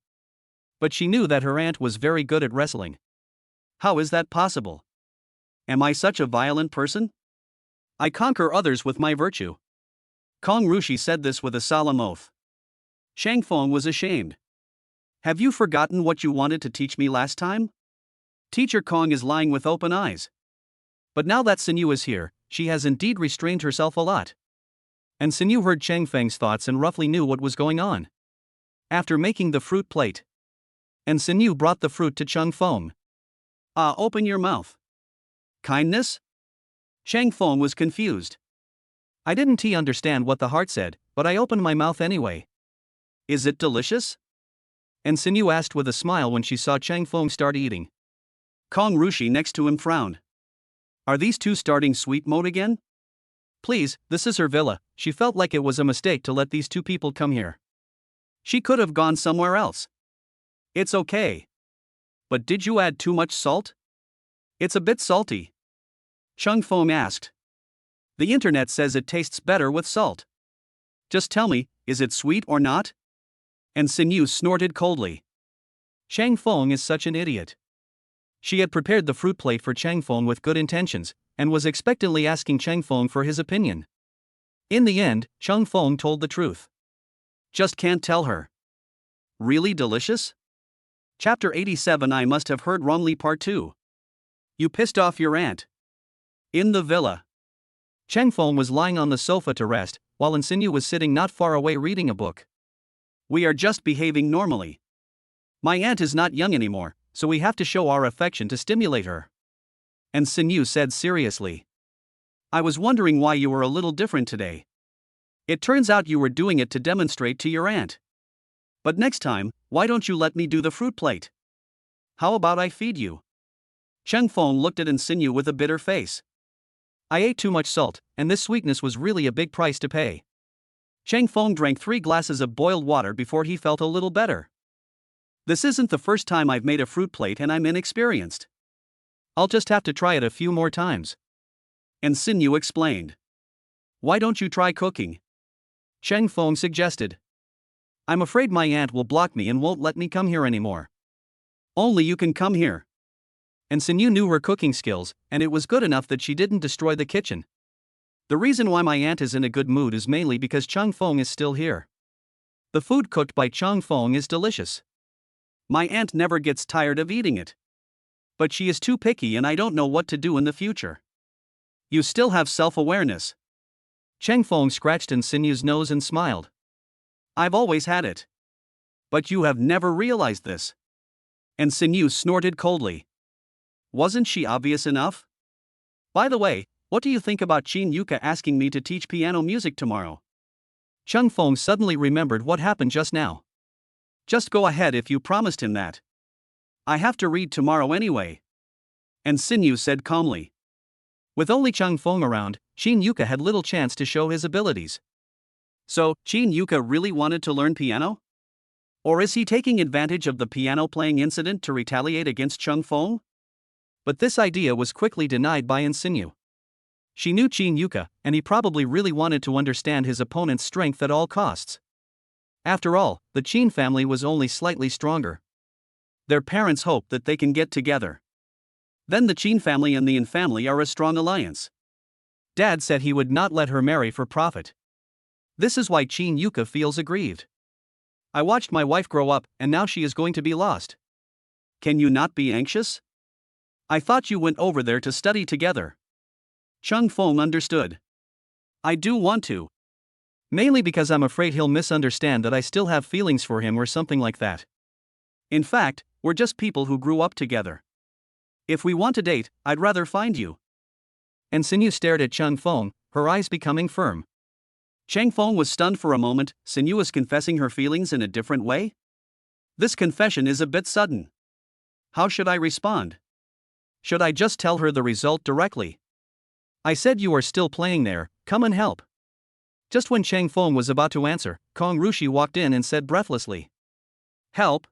But she knew that her aunt was very good at wrestling. How is that possible? Am I such a violent person? I conquer others with my virtue. Kong Rushi said this with a solemn oath. Chang Feng was ashamed. Have you forgotten what you wanted to teach me last time? Teacher Kong is lying with open eyes. But now that Sinyu is here, she has indeed restrained herself a lot. Sinyu heard Chang Feng's thoughts and roughly knew what was going on. After making the fruit plate, Sinyu brought the fruit to Chang Feng. Open your mouth. Kindness? Chang Feng was confused. I didn't understand what the heart said, but I opened my mouth anyway. Is it delicious? Sinyu asked with a smile when she saw Chang Feng start eating. Kong Rushi next to him frowned. Are these two starting sweet mode again? Please, this is her villa. She felt like it was a mistake to let these two people come here. She could have gone somewhere else. It's okay. But did you add too much salt? It's a bit salty. Chang Feng asked. The internet says it tastes better with salt. Just tell me, is it sweet or not? Sinyu snorted coldly. Chang Feng is such an idiot. She had prepared the fruit plate for Chang Feng with good intentions, and was expectantly asking Chang Feng for his opinion. In the end, Chang Feng told the truth. Just can't tell her. Really delicious? Chapter 87 I must have heard wrongly Part 2. You pissed off your aunt. In the villa. Chang Feng was lying on the sofa to rest, while Sinyu was sitting not far away reading a book. We are just behaving normally. My aunt is not young anymore, so we have to show our affection to stimulate her. Sinyu said seriously. I was wondering why you were a little different today. It turns out you were doing it to demonstrate to your aunt. But next time, why don't you let me do the fruit plate? How about I feed you? Chang Feng looked at Sinyu with a bitter face. I ate too much salt, and this sweetness was really a big price to pay. Chang Feng drank 3 glasses of boiled water before he felt a little better. This isn't the first time I've made a fruit plate and I'm inexperienced. I'll just have to try it a few more times. Sinyu explained. Why don't you try cooking? Chang Feng suggested. I'm afraid my aunt will block me and won't let me come here anymore. Only you can come here. Sinyu knew her cooking skills, and it was good enough that she didn't destroy the kitchen. The reason why my aunt is in a good mood is mainly because Chang Feng is still here. The food cooked by Chang Feng is delicious. My aunt never gets tired of eating it. But she is too picky and I don't know what to do in the future. You still have self-awareness. Cheng Feng scratched in Sinyu's nose and smiled. I've always had it. But you have never realized this. And Sinyu snorted coldly. Wasn't she obvious enough? By the way, what do you think about Qin Yuka asking me to teach piano music tomorrow? Cheng Feng suddenly remembered what happened just now. Just go ahead if you promised him that. I have to read tomorrow anyway. And Sinyu said calmly. With only Cheng Feng around, Qin Yuka had little chance to show his abilities. So, Qin Yuka really wanted to learn piano? Or is he taking advantage of the piano playing incident to retaliate against Cheng Feng? But this idea was quickly denied by Sinyu. She knew Qin Yuka, and he probably really wanted to understand his opponent's strength at all costs. After all, the Qin family was only slightly stronger. Their parents hope that they can get together. Then the Qin family and the Yin family are a strong alliance. Dad said he would not let her marry for profit. This is why Qin Yuka feels aggrieved. I watched my wife grow up, and now she is going to be lost. Can you not be anxious? I thought you went over there to study together. Cheng Feng understood. I do want to. Mainly because I'm afraid he'll misunderstand that I still have feelings for him or something like that. In fact, we're just people who grew up together. If we want to date, I'd rather find you. And Sinyu stared at Cheng Feng, her eyes becoming firm. Cheng Feng was stunned for a moment. Sinyu was confessing her feelings in a different way? This confession is a bit sudden. How should I respond? Should I just tell her the result directly? I said you are still playing there, come and help. Just when Cheng Feng was about to answer, Kong Rushi walked in and said breathlessly. Help?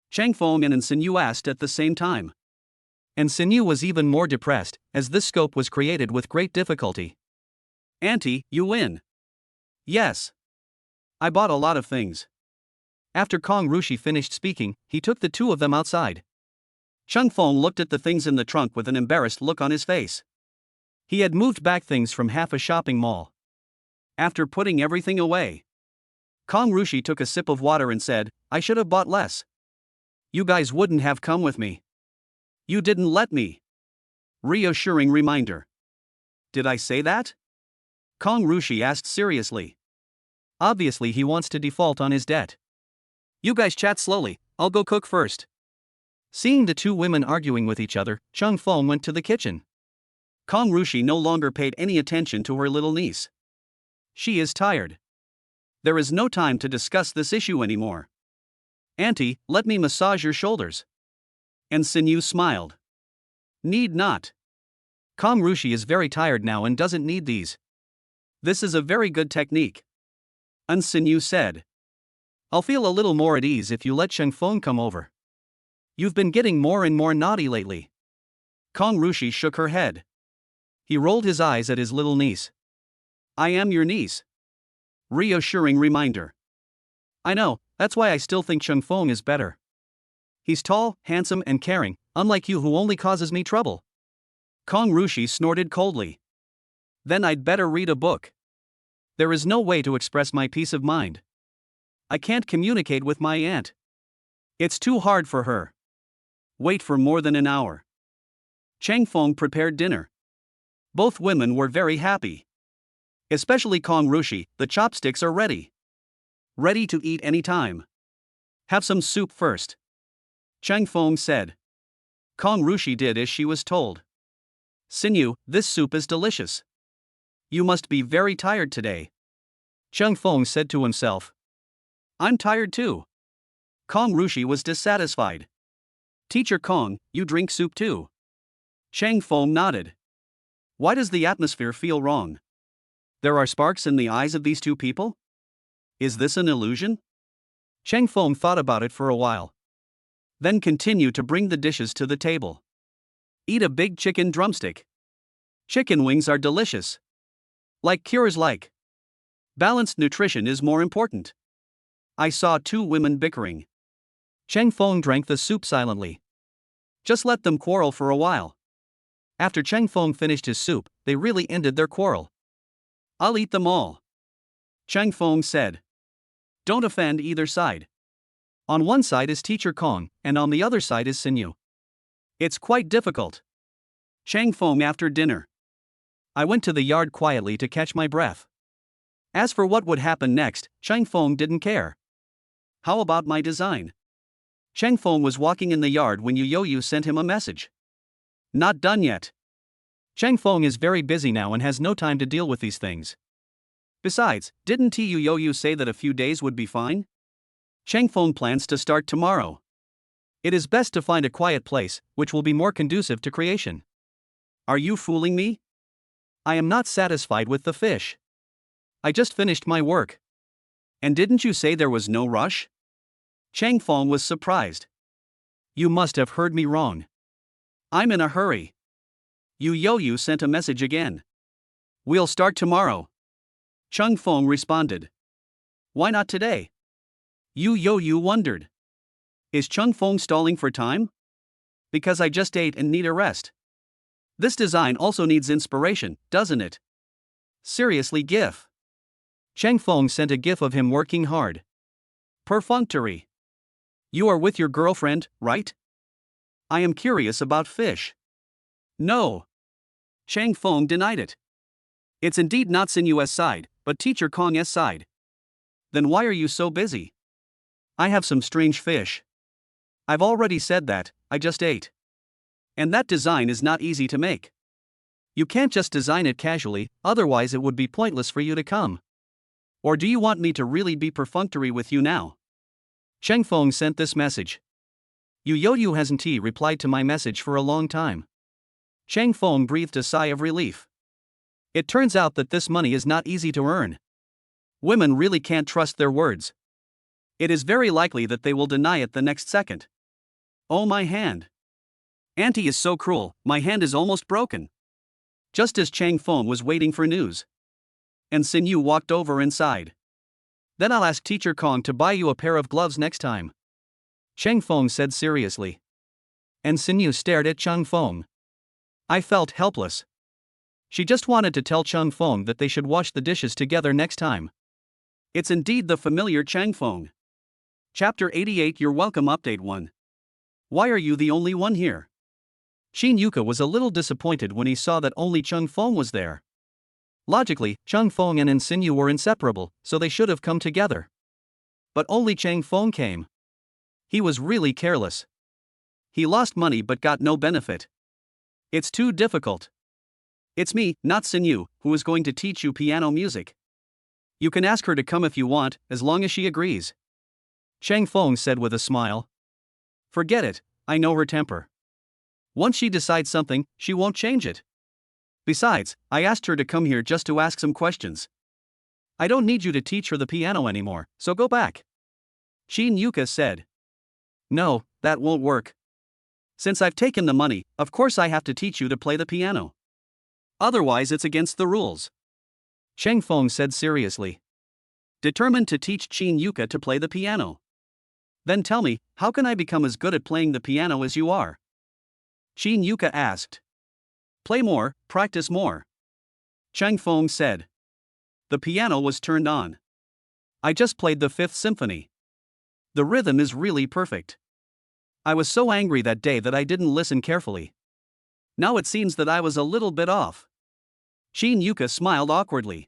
Cheng Feng and Sinyu asked at the same time. And Sinyu was even more depressed, as this scope was created with great difficulty. Auntie, you win. Yes. I bought a lot of things. After Kong Rushi finished speaking, he took the two of them outside. Cheng Feng looked at the things in the trunk with an embarrassed look on his face. He had moved back things from half a shopping mall. After putting everything away, Kong Rushi took a sip of water and said, I should have bought less. You guys wouldn't have come with me. You didn't let me. Reassuring reminder. Did I say that? Kong Rushi asked seriously. Obviously he wants to default on his debt. You guys chat slowly, I'll go cook first. Seeing the two women arguing with each other, Cheng Feng went to the kitchen. Kong Rushi no longer paid any attention to her little niece. She is tired. There is no time to discuss this issue anymore. Auntie, let me massage your shoulders. And Sinyu smiled. Need not. Kong Rushi is very tired now and doesn't need these. This is a very good technique. And Sinyu said. I'll feel a little more at ease if you let Cheng Feng come over. You've been getting more and more naughty lately. Kong Rushi shook her head. He rolled his eyes at his little niece. I am your niece. Reassuring reminder. I know, that's why I still think Cheng Feng is better. He's tall, handsome and caring, unlike you who only causes me trouble. Kong Rushi snorted coldly. Then I'd better read a book. There is no way to express my peace of mind. I can't communicate with my aunt. It's too hard for her. Wait for more than an hour. Cheng Feng prepared dinner. Both women were very happy. Especially Kong Rushi, the chopsticks are ready. Ready to eat any time. Have some soup first. Cheng Feng said. Kong Rushi did as she was told. Sinyu, this soup is delicious. You must be very tired today. Cheng Feng said to himself. I'm tired too. Kong Rushi was dissatisfied. Teacher Kong, you drink soup too. Cheng Feng nodded. Why does the atmosphere feel wrong? There are sparks in the eyes of these two people? Is this an illusion? Cheng Feng thought about it for a while. Then continued to bring the dishes to the table. Eat a big chicken drumstick. Chicken wings are delicious. Like cures like. Balanced nutrition is more important. I saw two women bickering. Cheng Feng drank the soup silently. Just let them quarrel for a while. After Cheng Feng finished his soup, they really ended their quarrel. I'll eat them all. Cheng Feng said. Don't offend either side. On one side is Teacher Kong, and on the other side is Sinyu. It's quite difficult. Cheng Feng after dinner. I went to the yard quietly to catch my breath. As for what would happen next, Chang Feng didn't care. How about my design? Chang Feng was walking in the yard when Yu sent him a message. Not done yet. Chang Feng is very busy now and has no time to deal with these things. Besides, didn't Yu say that a few days would be fine? Chang Feng plans to start tomorrow. It is best to find a quiet place, which will be more conducive to creation. Are you fooling me? I am not satisfied with the fish. I just finished my work. And didn't you say there was no rush? Chang Feng was surprised. You must have heard me wrong. I'm in a hurry. Yu sent a message again. We'll start tomorrow. Chang Feng responded. Why not today? Yu wondered. Is Chang Feng stalling for time? Because I just ate and need a rest. This design also needs inspiration, doesn't it? Seriously, GIF. Chang Feng sent a gif of him working hard. Perfunctory. You are with your girlfriend, right? I am curious about fish. No. Chang Feng denied it. It's indeed not Sinu's side, but Teacher Kong's side. Then why are you so busy? I have some strange fish. I've already said that, I just ate. And that design is not easy to make. You can't just design it casually, otherwise it would be pointless for you to come. Or do you want me to really be perfunctory with you now? Chang Feng sent this message. Yu hasn't replied to my message for a long time. Chang Feng breathed a sigh of relief. It turns out that this money is not easy to earn. Women really can't trust their words. It is very likely that they will deny it the next second. Oh, my hand. Auntie is so cruel, my hand is almost broken. Just as Chang Feng was waiting for news. And Sinu walked over and sighed. Then I'll ask Teacher Kong to buy you a pair of gloves next time. Chang Feng said seriously. And Sinu stared at Chang Feng. I felt helpless. She just wanted to tell Chang Feng that they should wash the dishes together next time. It's indeed the familiar Chang Feng. Chapter 88 Your Welcome Update 1. Why are you the only one here? Shin Yuka was a little disappointed when he saw that only Chang Feng was there. Logically, Chang Feng and Sinu were inseparable, so they should have come together. But only Chang Feng came. He was really careless. He lost money but got no benefit. It's too difficult. It's me, not Sinu, who is going to teach you piano music. You can ask her to come if you want, as long as she agrees. Chang Feng said with a smile. Forget it, I know her temper. Once she decides something, she won't change it. Besides, I asked her to come here just to ask some questions. I don't need you to teach her the piano anymore, so go back. Shin Yuka said. No, that won't work. Since I've taken the money, of course I have to teach you to play the piano. Otherwise it's against the rules. Chang Feng said seriously. Determined to teach Shin Yuka to play the piano. Then tell me, how can I become as good at playing the piano as you are? Shin Yuka asked. Play more, practice more. Chang Feng said. The piano was turned on. I just played the Fifth Symphony. The rhythm is really perfect. I was so angry that day that I didn't listen carefully. Now it seems that I was a little bit off. Shin Yuka smiled awkwardly.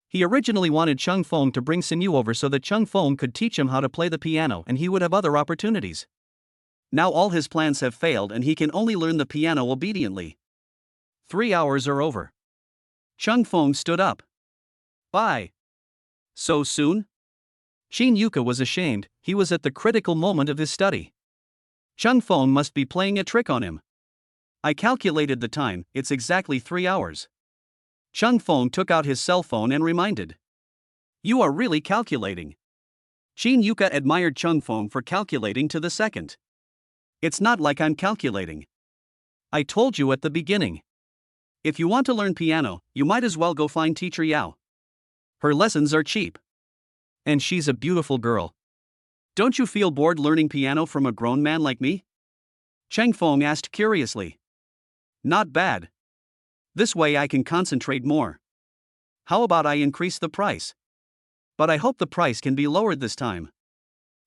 He originally wanted Chang Feng to bring Sinu over so that Chang Feng could teach him how to play the piano and he would have other opportunities. Now all his plans have failed and he can only learn the piano obediently. 3 hours are over. Chang Feng stood up. Bye. So soon? Shin Yuka was ashamed, he was at the critical moment of his study. Chang Feng must be playing a trick on him. I calculated the time, it's exactly 3 hours. Chang Feng took out his cell phone and reminded. You are really calculating. Shin Yuka admired Chang Feng for calculating to the second. It's not like I'm calculating. I told you at the beginning. If you want to learn piano, you might as well go find Teacher Yao. Her lessons are cheap. And she's a beautiful girl. Don't you feel bored learning piano from a grown man like me? Chang Feng asked curiously. Not bad. This way I can concentrate more. How about I increase the price? But I hope the price can be lowered this time.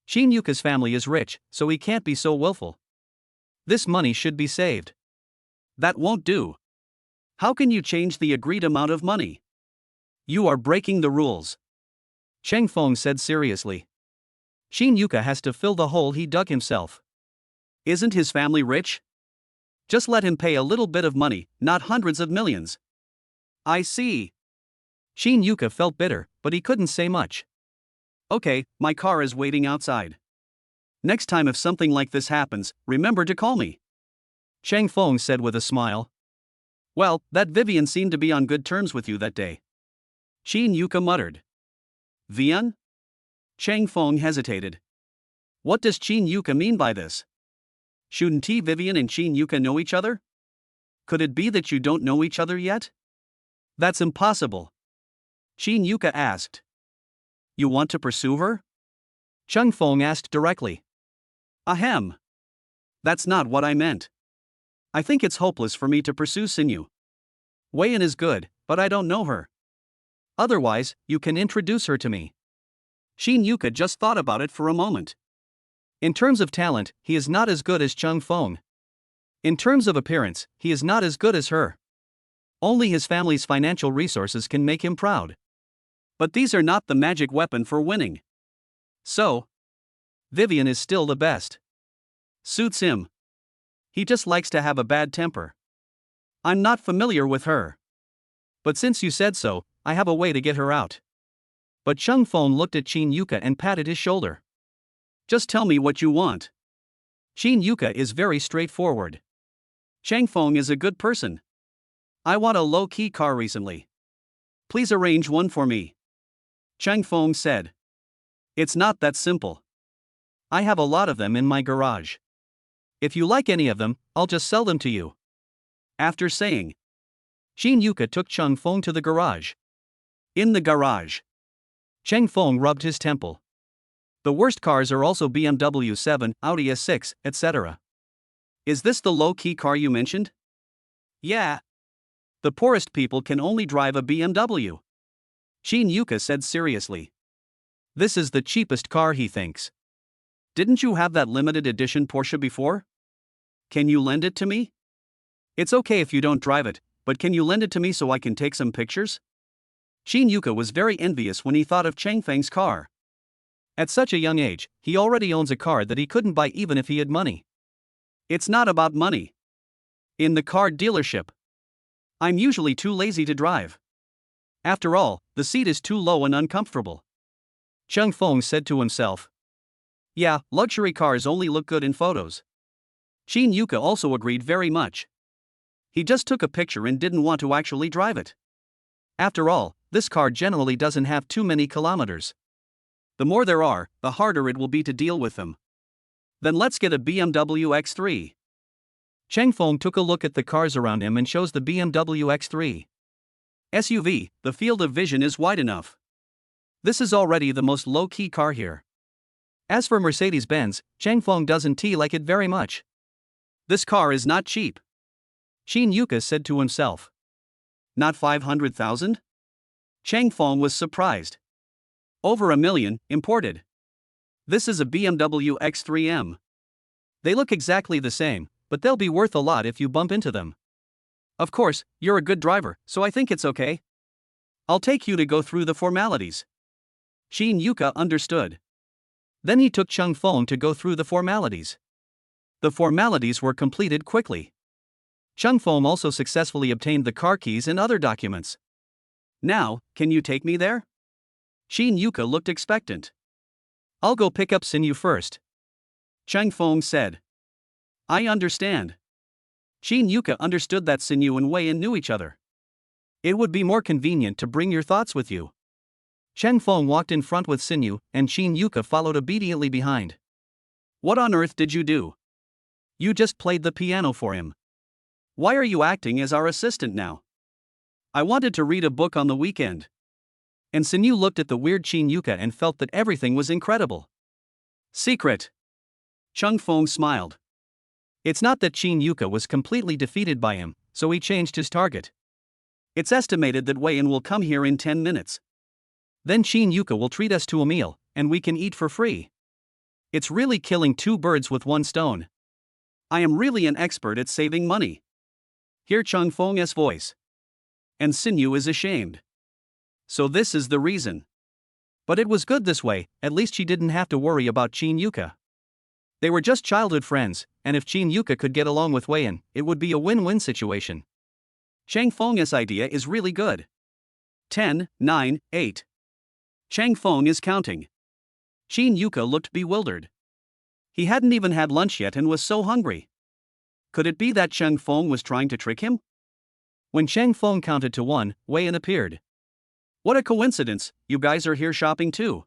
Shin Yuka's family is rich, so he can't be so willful. This money should be saved. That won't do. How can you change the agreed amount of money? You are breaking the rules. Cheng Feng said seriously. Shin Yuka has to fill the hole he dug himself. Isn't his family rich? Just let him pay a little bit of money, not hundreds of millions. I see. Shin Yuka felt bitter, but he couldn't say much. Okay, my car is waiting outside. Next time if something like this happens, remember to call me. Cheng Feng said with a smile. Well, that Vivian seemed to be on good terms with you that day. Shin Yuka muttered. Vian? Cheng Feng hesitated. What does Shin Yuka mean by this? Shouldn't Vivian and Shin Yuka know each other? Could it be that you don't know each other yet? That's impossible. Shin Yuka asked. You want to pursue her? Cheng Feng asked directly. Ahem. That's not what I meant. I think it's hopeless for me to pursue Sinyu. Wei-in is good, but I don't know her. Otherwise, you can introduce her to me. Shin Yuka just thought about it for a moment. In terms of talent, he is not as good as Cheng Feng. In terms of appearance, he is not as good as her. Only his family's financial resources can make him proud. But these are not the magic weapon for winning. So, Vivian is still the best. Suits him. He just likes to have a bad temper. I'm not familiar with her. But since you said so, I have a way to get her out. But Cheng Feng looked at Shin Yuka and patted his shoulder. Just tell me what you want. Shin Yuka is very straightforward. Cheng Feng is a good person. I want a low-key car recently. Please arrange one for me. Cheng Feng said. It's not that simple. I have a lot of them in my garage. If you like any of them, I'll just sell them to you. After saying, Shin Yuka took Cheng Feng to the garage. In the garage, Cheng Feng rubbed his temple. The worst cars are also BMW 7, Audi S6, etc. Is this the low-key car you mentioned? Yeah. The poorest people can only drive a BMW. Shin Yuka said seriously. This is the cheapest car, he thinks. Didn't you have that limited edition Porsche before? Can you lend it to me? It's okay if you don't drive it, but can you lend it to me so I can take some pictures? Shin Yuka was very envious when he thought of Cheng Feng's car. At such a young age, he already owns a car that he couldn't buy even if he had money. It's not about money. In the car dealership, I'm usually too lazy to drive. After all, the seat is too low and uncomfortable. Cheng Feng said to himself. Yeah, luxury cars only look good in photos. Shin Yuka also agreed very much. He just took a picture and didn't want to actually drive it. After all, this car generally doesn't have too many kilometers. The more there are, the harder it will be to deal with them. Then let's get a BMW X3. Cheng Feng took a look at the cars around him and chose the BMW X3. SUV, the field of vision is wide enough. This is already the most low-key car here. As for Mercedes-Benz, Cheng Feng doesn't like it very much. This car is not cheap. Shin Yuka said to himself. Not 500,000? Cheng Feng was surprised. Over $1 million, imported. This is a BMW X3M. They look exactly the same, but they'll be worth a lot if you bump into them. Of course, you're a good driver, so I think it's okay. I'll take you to go through the formalities. Shin Yuka understood. Then he took Cheng Feng to go through the formalities. The formalities were completed quickly. Cheng Feng also successfully obtained the car keys and other documents. Now, can you take me there? Shin Yuka looked expectant. I'll go pick up Sinyu first. Cheng Feng said. I understand. Shin Yuka understood that Sinyu and Wei-in knew each other. It would be more convenient to bring your thoughts with you. Cheng Feng walked in front with Sinyu, and Shin Yuka followed obediently behind. What on earth did you do? You just played the piano for him. Why are you acting as our assistant now? I wanted to read a book on the weekend. And Sinyu looked at the weird Shin Yuka and felt that everything was incredible. Secret. Cheng Feng smiled. It's not that Shin Yuka was completely defeated by him, so he changed his target. It's estimated that Wei-in will come here in 10 minutes. Then Shin Yuka will treat us to a meal, and we can eat for free. It's really killing two birds with one stone. I am really an expert at saving money. Hear Cheng Feng's voice. and Sinyu is ashamed. So this is the reason. But it was good this way, at least she didn't have to worry about Chin Yuka. They were just childhood friends, and if Chin Yuka could get along with Wei-in, it would be a win-win situation. Chang Feng's idea is really good. 10, 9, 8. Chang Feng is counting. Chin Yuka looked bewildered. He hadn't even had lunch yet and was so hungry. Could it be that Chang Feng was trying to trick him? When Chang Feng counted to 1, Wei-in appeared. What a coincidence, you guys are here shopping too.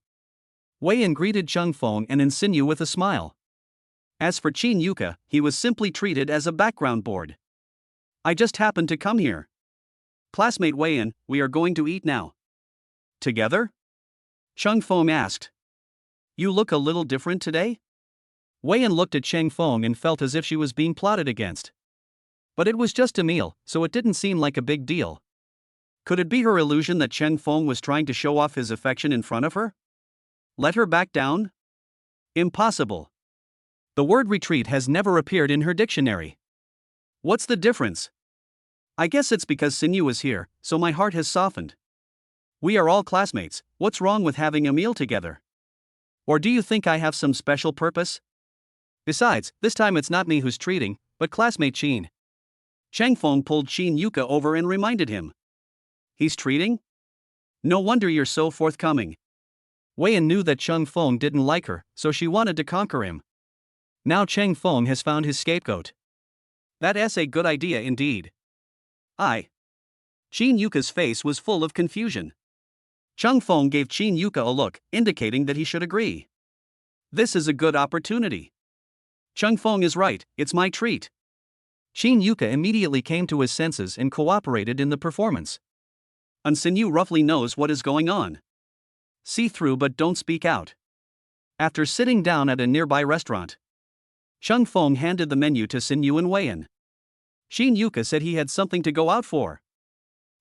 Wei-in greeted Chang Feng and Sinyu with a smile. As for Chin Yuka, he was simply treated as a background board. I just happened to come here. Classmate Wei-in, we are going to eat now. Together? Chang Feng asked. You look a little different today? Wei-in looked at Chang Feng and felt as if she was being plotted against. But it was just a meal, so it didn't seem like a big deal. Could it be her illusion that Chang Feng was trying to show off his affection in front of her? Let her back down? Impossible. The word retreat has never appeared in her dictionary. What's the difference? I guess it's because Sinyu is here, so my heart has softened. We are all classmates, what's wrong with having a meal together? Or do you think I have some special purpose? Besides, this time it's not me who's treating, but classmate Chin. Chang Feng pulled Chin Yuka over and reminded him. He's treating? No wonder you're so forthcoming. Wei-in knew that Chang Feng didn't like her, so she wanted to conquer him. Now Chang Feng has found his scapegoat. That's a good idea indeed. Chin Yuka's face was full of confusion. Chang Feng gave Chin Yuka a look, indicating that he should agree. This is a good opportunity. Chang Feng is right, it's my treat. Chin Yuka immediately came to his senses and cooperated in the performance. Sinyu roughly knows what is going on. See through but don't speak out. After sitting down at a nearby restaurant, Chang Feng handed the menu to Sinyu and Wei-in. Chin Yuka said he had something to go out for.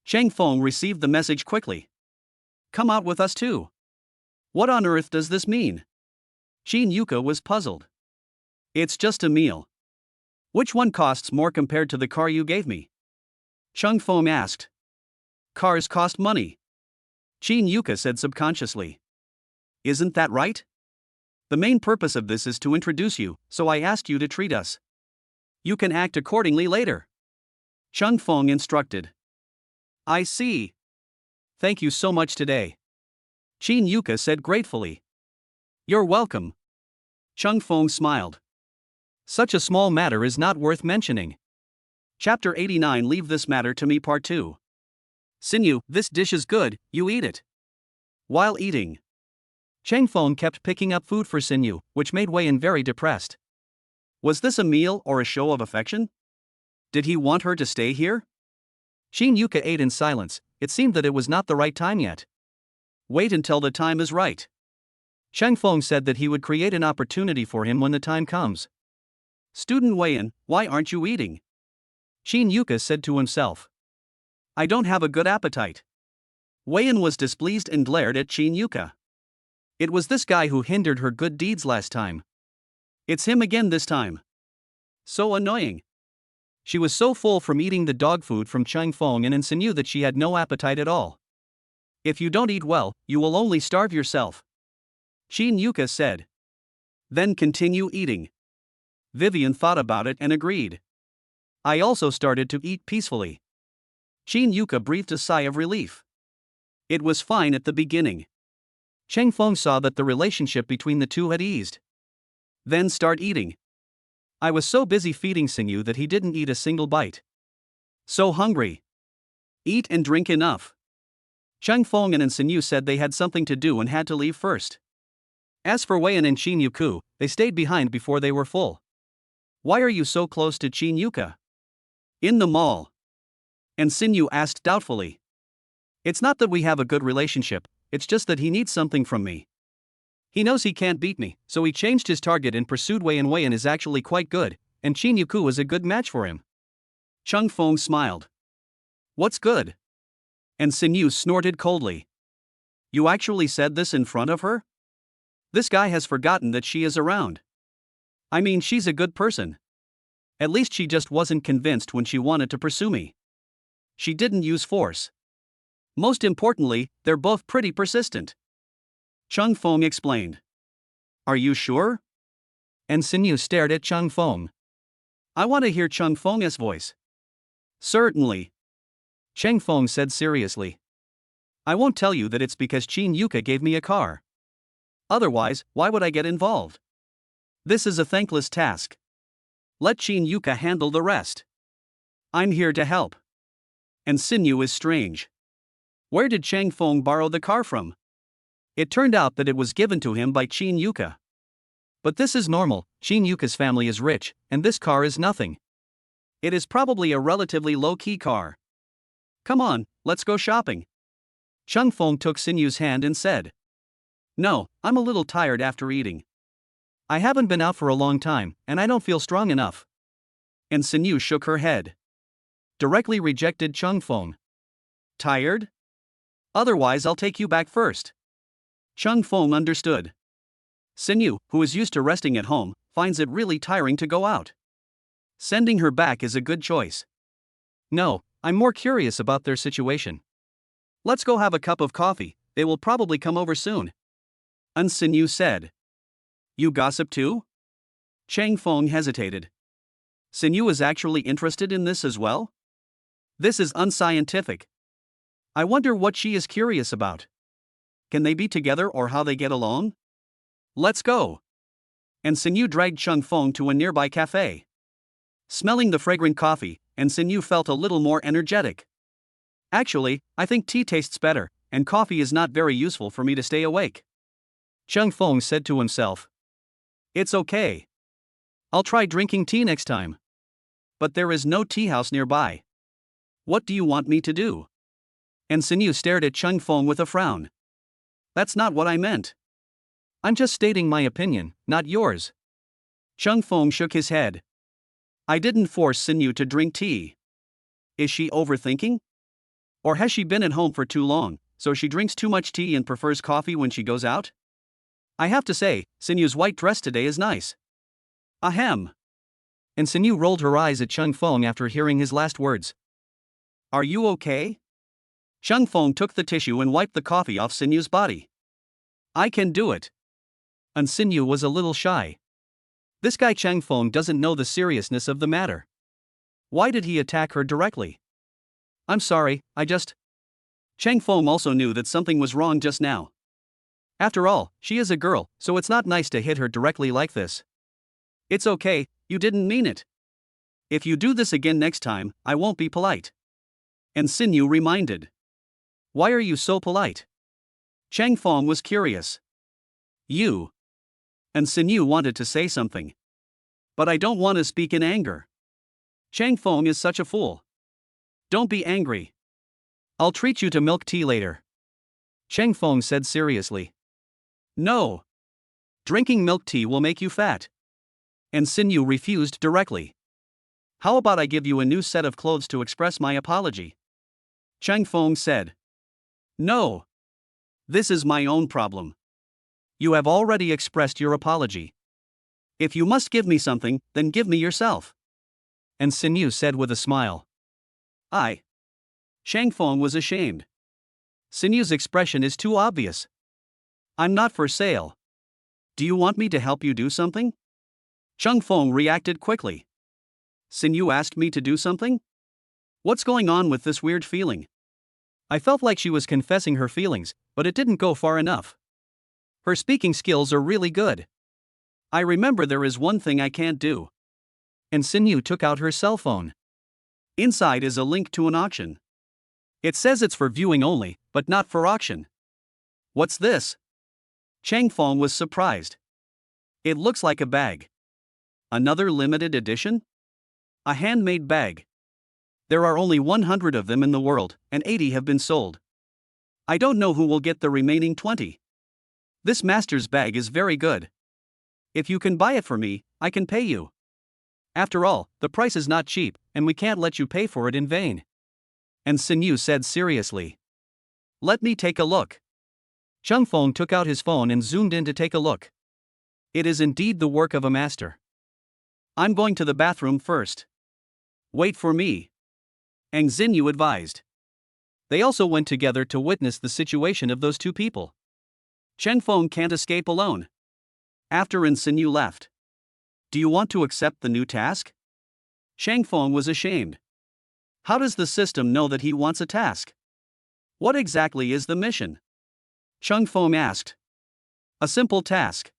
Chang Feng received the message quickly. Come out with us too. What on earth does this mean? Chin Yuka was puzzled. It's just a meal. Which one costs more compared to the car you gave me? Chang Feng asked. Cars cost money. Chin Yuka said subconsciously. Isn't that right? The main purpose of this is to introduce you, so I asked you to treat us. You can act accordingly later. Chang Feng instructed. I see. Thank you so much today. Chin Yuka said gratefully. You're welcome. Chang Feng smiled. Such a small matter is not worth mentioning. Chapter 89. Leave this matter to me. Part 2. Sinyu, this dish is good, you eat it. While eating, Chang Feng kept picking up food for Sinyu, which made Wei-in very depressed. Was this a meal or a show of affection? Did he want her to stay here? Chin Yuka ate in silence. It seemed that it was not the right time yet. Wait until the time is right. Chang Feng said that he would create an opportunity for him when the time comes. Student Wei-in, why aren't you eating? Chin Yuka said to himself. I don't have a good appetite. Wei-in was displeased and glared at Chin Yuka. It was this guy who hindered her good deeds last time. It's him again this time. So annoying. She was so full from eating the dog food from Chang Feng and Sinyu that she had no appetite at all. If you don't eat well, you will only starve yourself. Chin Yuka said. Then continue eating. Vivian thought about it and agreed. I also started to eat peacefully. Chin Yuka breathed a sigh of relief. It was fine at the beginning. Chang Feng saw that the relationship between the two had eased. Then start eating. I was so busy feeding Sinyu that he didn't eat a single bite. So hungry. Eat and drink enough. Chang Feng and Sinyu said they had something to do and had to leave first. As for Wei-in and Chin Yuka, they stayed behind before they were full. Why are you so close to Chin Yuka? In the mall. And Sinyu asked doubtfully. It's not that we have a good relationship, it's just that he needs something from me. He knows he can't beat me, so he changed his target and pursued Wei-in. Wei-in is actually quite good, and Chin Yuka is a good match for him. Chang Feng smiled. What's good? And Sinyu snorted coldly. You actually said this in front of her? This guy has forgotten that she is around. I mean, she's a good person. At least she just wasn't convinced when she wanted to pursue me. She didn't use force. Most importantly, they're both pretty persistent. Chung Fong explained. Are you sure? And Sinyu stared at Chung Fong. I want to hear Chung Fong's voice. Certainly. Chang Fong said seriously. I won't tell you that it's because Chin Yuka gave me a car. Otherwise, why would I get involved? This is a thankless task. Let Chin Yuka handle the rest. I'm here to help. And Sinyu is strange. Where did Chang Fong borrow the car from? It turned out that it was given to him by Chin Yuka. But this is normal, Chin Yuka's family is rich, and this car is nothing. It is probably a relatively low-key car. Come on, let's go shopping. Chung Fong took Sinyu's hand and said. No, I'm a little tired after eating. I haven't been out for a long time, and I don't feel strong enough. And Sinyu shook her head. Directly rejected Chung Fong. Tired? Otherwise I'll take you back first. Chung Fong understood. Sinyu, who is used to resting at home, finds it really tiring to go out. Sending her back is a good choice. No, I'm more curious about their situation. Let's go have a cup of coffee, they will probably come over soon. And Sinyu said. You gossip too? Chang Fong hesitated. Sinyu is actually interested in this as well? This is unscientific. I wonder what she is curious about. Can they be together or how they get along? Let's go. And Sinyu dragged Chung Fong to a nearby cafe. Smelling the fragrant coffee, and Sinyu felt a little more energetic. Actually, I think tea tastes better, and coffee is not very useful for me to stay awake. Chung Fong said to himself. It's okay. I'll try drinking tea next time. But there is no tea house nearby. What do you want me to do? And Sinyu stared at Chung Fong with a frown. That's not what I meant. I'm just stating my opinion, not yours. Chung Fong shook his head. I didn't force Sinyu to drink tea. Is she overthinking? Or has she been at home for too long, so she drinks too much tea and prefers coffee when she goes out? I have to say, Sinyu's white dress today is nice. Ahem. And Sinyu rolled her eyes at Chung Fong after hearing his last words. Are you okay? Chung Fong took the tissue and wiped the coffee off Sinyu's body. I can do it. And Sinyu was a little shy. This guy Chang Fong doesn't know the seriousness of the matter. Why did he attack her directly? I'm sorry, Chang Fong also knew that something was wrong just now. After all, she is a girl, so it's not nice to hit her directly like this. It's okay, you didn't mean it. If you do this again next time, I won't be polite. And Sinyu reminded. Why are you so polite? Chang Fong was curious. You. And Sinyu wanted to say something. But I don't want to speak in anger. Chang Fong is such a fool. Don't be angry. I'll treat you to milk tea later. Chang Fong said seriously. No. Drinking milk tea will make you fat. And Sinyu refused directly. How about I give you a new set of clothes to express my apology? Chang Fong said. No. This is my own problem. You have already expressed your apology. If you must give me something, then give me yourself. And Sinyu said with a smile. Chang Fong was ashamed. Sinyu's expression is too obvious. I'm not for sale. Do you want me to help you do something? Chung Fong reacted quickly. Sinyu asked me to do something? What's going on with this weird feeling? I felt like she was confessing her feelings, but it didn't go far enough. Her speaking skills are really good. I remember there is one thing I can't do. And Sinyu took out her cell phone. Inside is a link to an auction. It says it's for viewing only, but not for auction. What's this? Chang Fong was surprised. It looks like a bag. Another limited edition? A handmade bag. There are only 100 of them in the world, and 80 have been sold. I don't know who will get the remaining 20. This master's bag is very good. If you can buy it for me, I can pay you. After all, the price is not cheap, and we can't let you pay for it in vain. And Sinyu said seriously. Let me take a look. Chung Fong took out his phone and zoomed in to take a look. It is indeed the work of a master. I'm going to the bathroom first. Wait for me. Ang Xinyu advised. They also went together to witness the situation of those two people. Cheng Feng can't escape alone. After Ang Xinyu left. Do you want to accept the new task? Cheng Feng was ashamed. How does the system know that he wants a task? What exactly is the mission? Cheng Feng asked. A simple task.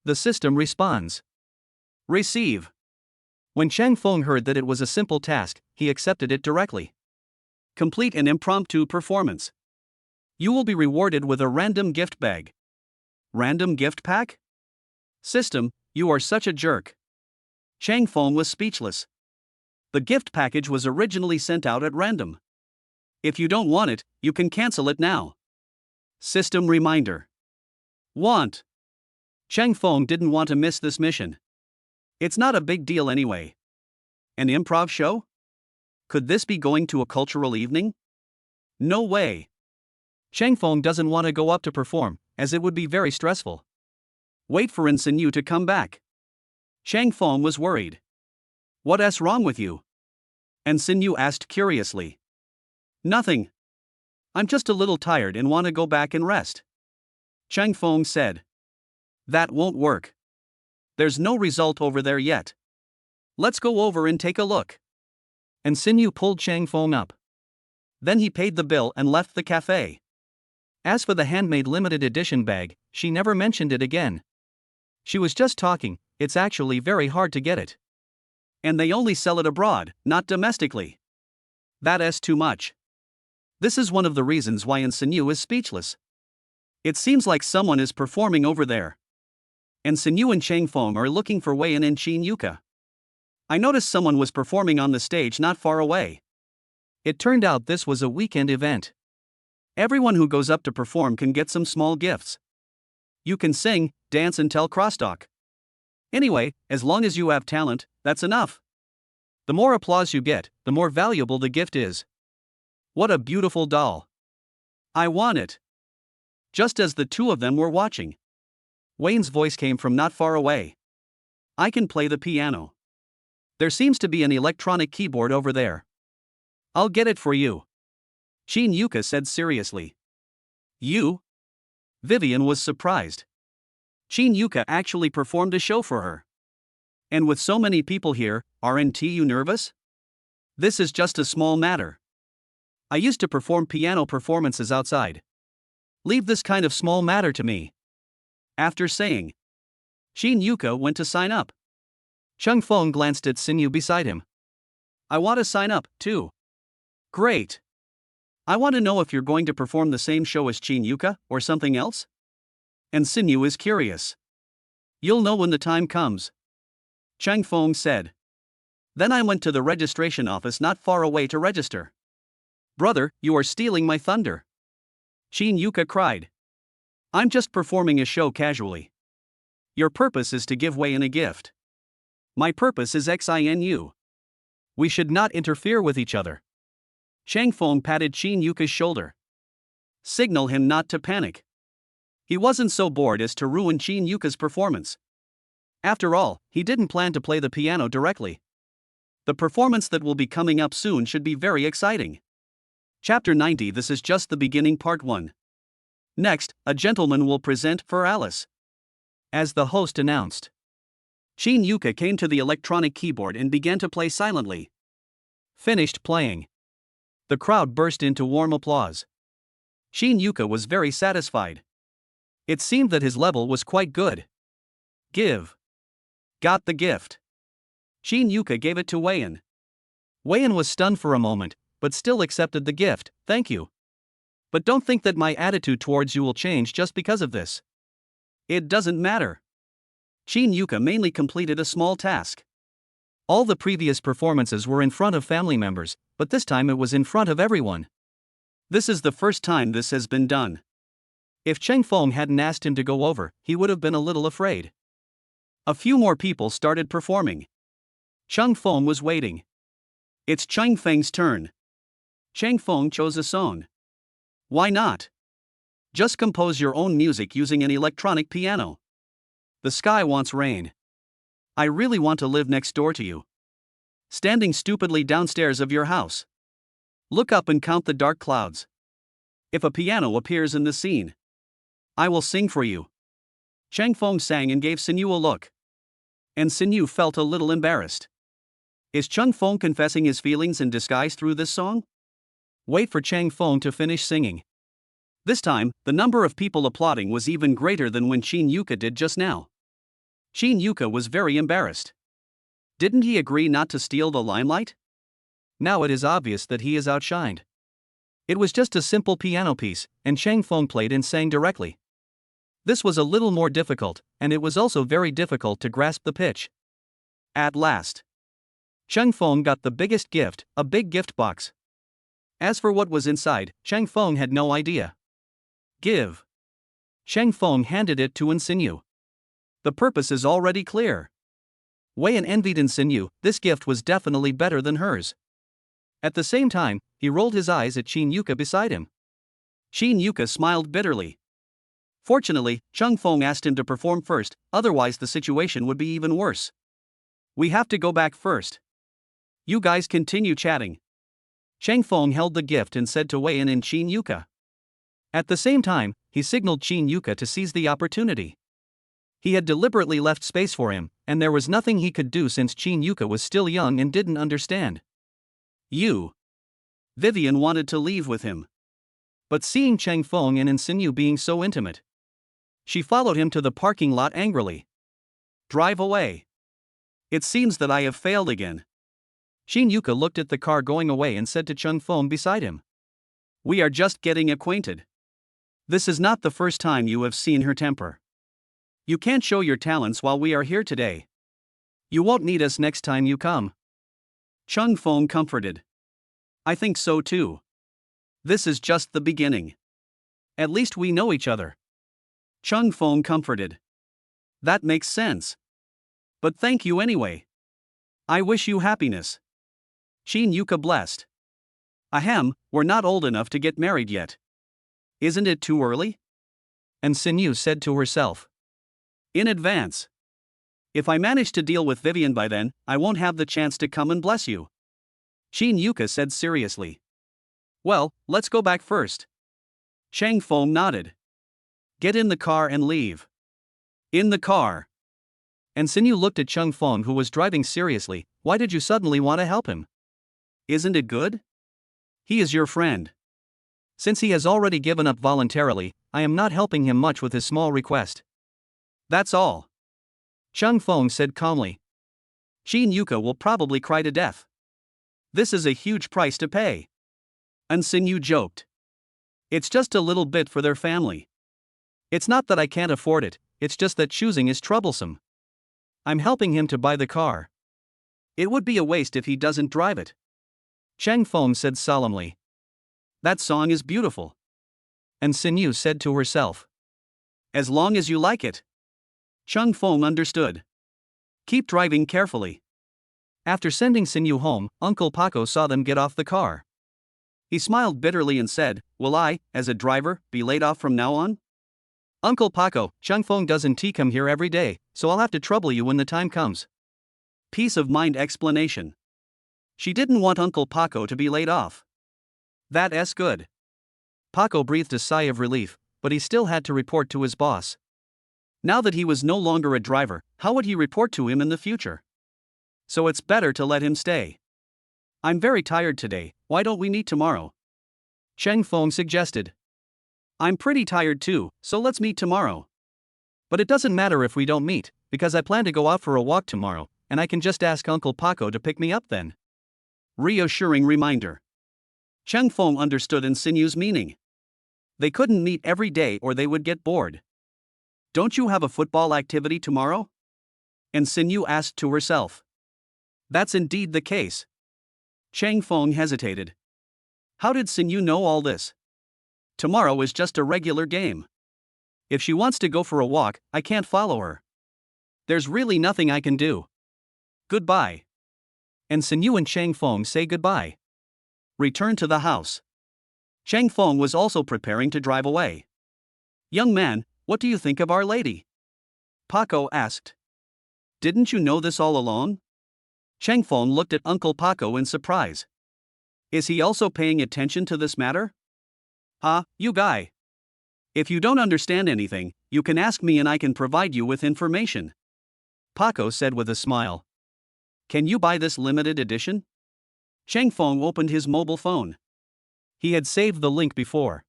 The system responds. Receive. When Cheng Feng heard that it was a simple task, he accepted it directly. Complete an impromptu performance. You will be rewarded with a random gift bag. Random gift pack? System, you are such a jerk. Cheng Feng was speechless. The gift package was originally sent out at random. If you don't want it, you can cancel it now. System reminder. Want. Cheng Feng didn't want to miss this mission. It's not a big deal anyway. An improv show? Could this be going to a cultural evening? No way. Cheng Feng doesn't want to go up to perform, as it would be very stressful. Wait for Ang Xinyu to come back. Cheng Feng was worried. What's wrong with you? Ang Xinyu asked curiously. Nothing. I'm just a little tired and want to go back and rest. Cheng Feng said. That won't work. There's no result over there yet. Let's go over and take a look. And Xinyu pulled Cheng Feng up. Then he paid the bill and left the cafe. As for the handmade limited edition bag, she never mentioned it again. She was just talking, it's actually very hard to get it. And they only sell it abroad, not domestically. That's too much. This is one of the reasons why Ang Xinyu is speechless. It seems like someone is performing over there. Ang Xinyu and Cheng Feng are looking for Wei Yan and Qin Yuka. I noticed someone was performing on the stage not far away. It turned out this was a weekend event. Everyone who goes up to perform can get some small gifts. You can sing, dance and tell crosstalk. Anyway, as long as you have talent, that's enough. The more applause you get, the more valuable the gift is. What a beautiful doll. I want it. Just as the two of them were watching, Wayne's voice came from not far away. I can play the piano. There seems to be an electronic keyboard over there. I'll get it for you. Qin Yuka said seriously. You? Vivian was surprised. Qin Yuka actually performed a show for her. And with so many people here, aren't you nervous? This is just a small matter. I used to perform piano performances outside. Leave this kind of small matter to me. After saying, Qin Yuka went to sign up. Cheng Feng glanced at Xinyu beside him. I want to sign up, too. Great. I want to know if you're going to perform the same show as Qin Yuka, or something else? And Xinyu is curious. You'll know when the time comes. Cheng Feng said. Then I went to the registration office not far away to register. Brother, you are stealing my thunder. Qin Yuka cried. I'm just performing a show casually. Your purpose is to give Wei Yan a gift. My purpose is XINU. We should not interfere with each other. Cheng Feng patted Qin Yuka's shoulder. Signal him not to panic. He wasn't so bored as to ruin Qin Yuka's performance. After all, he didn't plan to play the piano directly. The performance that will be coming up soon should be very exciting. Chapter 90. This is just the beginning, Part 1. Next, a gentleman will present for Alice. As the host announced. Qin Yuka came to the electronic keyboard and began to play silently. Finished playing. The crowd burst into warm applause. Qin Yuka was very satisfied. It seemed that his level was quite good. Give. Got the gift. Qin Yuka gave it to Wei Yan. Wei Yan was stunned for a moment, but still accepted the gift. Thank you. But don't think that my attitude towards you will change just because of this. It doesn't matter. Qin Yuka mainly completed a small task. All the previous performances were in front of family members, but this time it was in front of everyone. This is the first time this has been done. If Cheng Feng hadn't asked him to go over, he would have been a little afraid. A few more people started performing. Cheng Feng was waiting. It's Cheng Feng's turn. Cheng Feng chose a song. Why not? Just compose your own music using an electronic piano. The sky wants rain. I really want to live next door to you. Standing stupidly downstairs of your house. Look up and count the dark clouds. If a piano appears in the scene, I will sing for you. Chang Feng sang and gave Sinyu a look. And Sinyu felt a little embarrassed. Is Chang Feng confessing his feelings in disguise through this song? Wait for Chang Feng to finish singing. This time, the number of people applauding was even greater than when Qin Yuka did just now. Qin Yuka was very embarrassed. Didn't he agree not to steal the limelight? Now it is obvious that he is outshined. It was just a simple piano piece, and Chang Feng played and sang directly. This was a little more difficult, and it was also very difficult to grasp the pitch. At last, Chang Feng got the biggest gift, a big gift box. As for what was inside, Chang Feng had no idea. Give. Chang Feng handed it to Sinyu. The purpose is already clear. Wei envied Sinyu, this gift was definitely better than hers. At the same time, he rolled his eyes at Qin Yuka beside him. Qin Yuka smiled bitterly. Fortunately, Chang Feng asked him to perform first, otherwise the situation would be even worse. We have to go back first. You guys continue chatting. Chang Feng held the gift and said to Wei and Qin Yuka. At the same time, he signaled Qin Yuka to seize the opportunity. He had deliberately left space for him, and there was nothing he could do since Qin Yuka was still young and didn't understand. Vivian wanted to leave with him. But seeing Chang Feng and Sinyu being so intimate, she followed him to the parking lot angrily. Drive away. It seems that I have failed again. Qin Yuka looked at the car going away and said to Chang Feng beside him. We are just getting acquainted. This is not the first time you have seen her temper. You can't show your talents while we are here today. You won't need us next time you come. Chang Feng comforted. I think so too. This is just the beginning. At least we know each other. Chang Feng comforted. That makes sense. But thank you anyway. I wish you happiness. Qin Yuka blessed. Ahem, we're not old enough to get married yet. Isn't it too early? And Sinyu said to herself. In advance. If I manage to deal with Vivian by then, I won't have the chance to come and bless you. Qin Yuka said seriously. Well, let's go back first. Chang Feng nodded. Get in the car and leave. In the car. And Sinyu looked at Chang Feng, who was driving seriously. Why did you suddenly want to help him? Isn't it good? He is your friend. Since he has already given up voluntarily, I am not helping him much with his small request. That's all. Chang Feng said calmly. Qin Yuka will probably cry to death. This is a huge price to pay. And Sinyu joked. It's just a little bit for their family. It's not that I can't afford it, it's just that choosing is troublesome. I'm helping him to buy the car. It would be a waste if he doesn't drive it. Chang Feng said solemnly. That song is beautiful. And Sinyu said to herself. As long as you like it. Chang Feng understood. Keep driving carefully. After sending Sinyu home, Uncle Paco saw them get off the car. He smiled bitterly and said, Will I, as a driver, be laid off from now on? Uncle Paco, Chang Feng doesn't come here every day, so I'll have to trouble you when the time comes. Peace of mind explanation. She didn't want Uncle Paco to be laid off. That's good. Paco breathed a sigh of relief, but he still had to report to his boss. Now that he was no longer a driver, how would he report to him in the future? So it's better to let him stay. I'm very tired today, why don't we meet tomorrow? Chang Feng suggested. I'm pretty tired too, so let's meet tomorrow. But it doesn't matter if we don't meet, because I plan to go out for a walk tomorrow, and I can just ask Uncle Paco to pick me up then. Reassuring reminder. Chang Feng understood Sinyu's meaning. They couldn't meet every day or they would get bored. Don't you have a football activity tomorrow? And Sinyu asked to herself. That's indeed the case. Chang Feng hesitated. How did Sinyu know all this? Tomorrow is just a regular game. If she wants to go for a walk, I can't follow her. There's really nothing I can do. Goodbye. And Sinyu and Chang Feng say goodbye. Return to the house. Chang Feng was also preparing to drive away. Young man, what do you think of Our Lady? Paco asked. Didn't you know this all along? Chang Feng looked at Uncle Paco in surprise. Is he also paying attention to this matter? You guy. If you don't understand anything, you can ask me and I can provide you with information. Paco said with a smile. Can you buy this limited edition? Cheng Feng opened his mobile phone. He had saved the link before.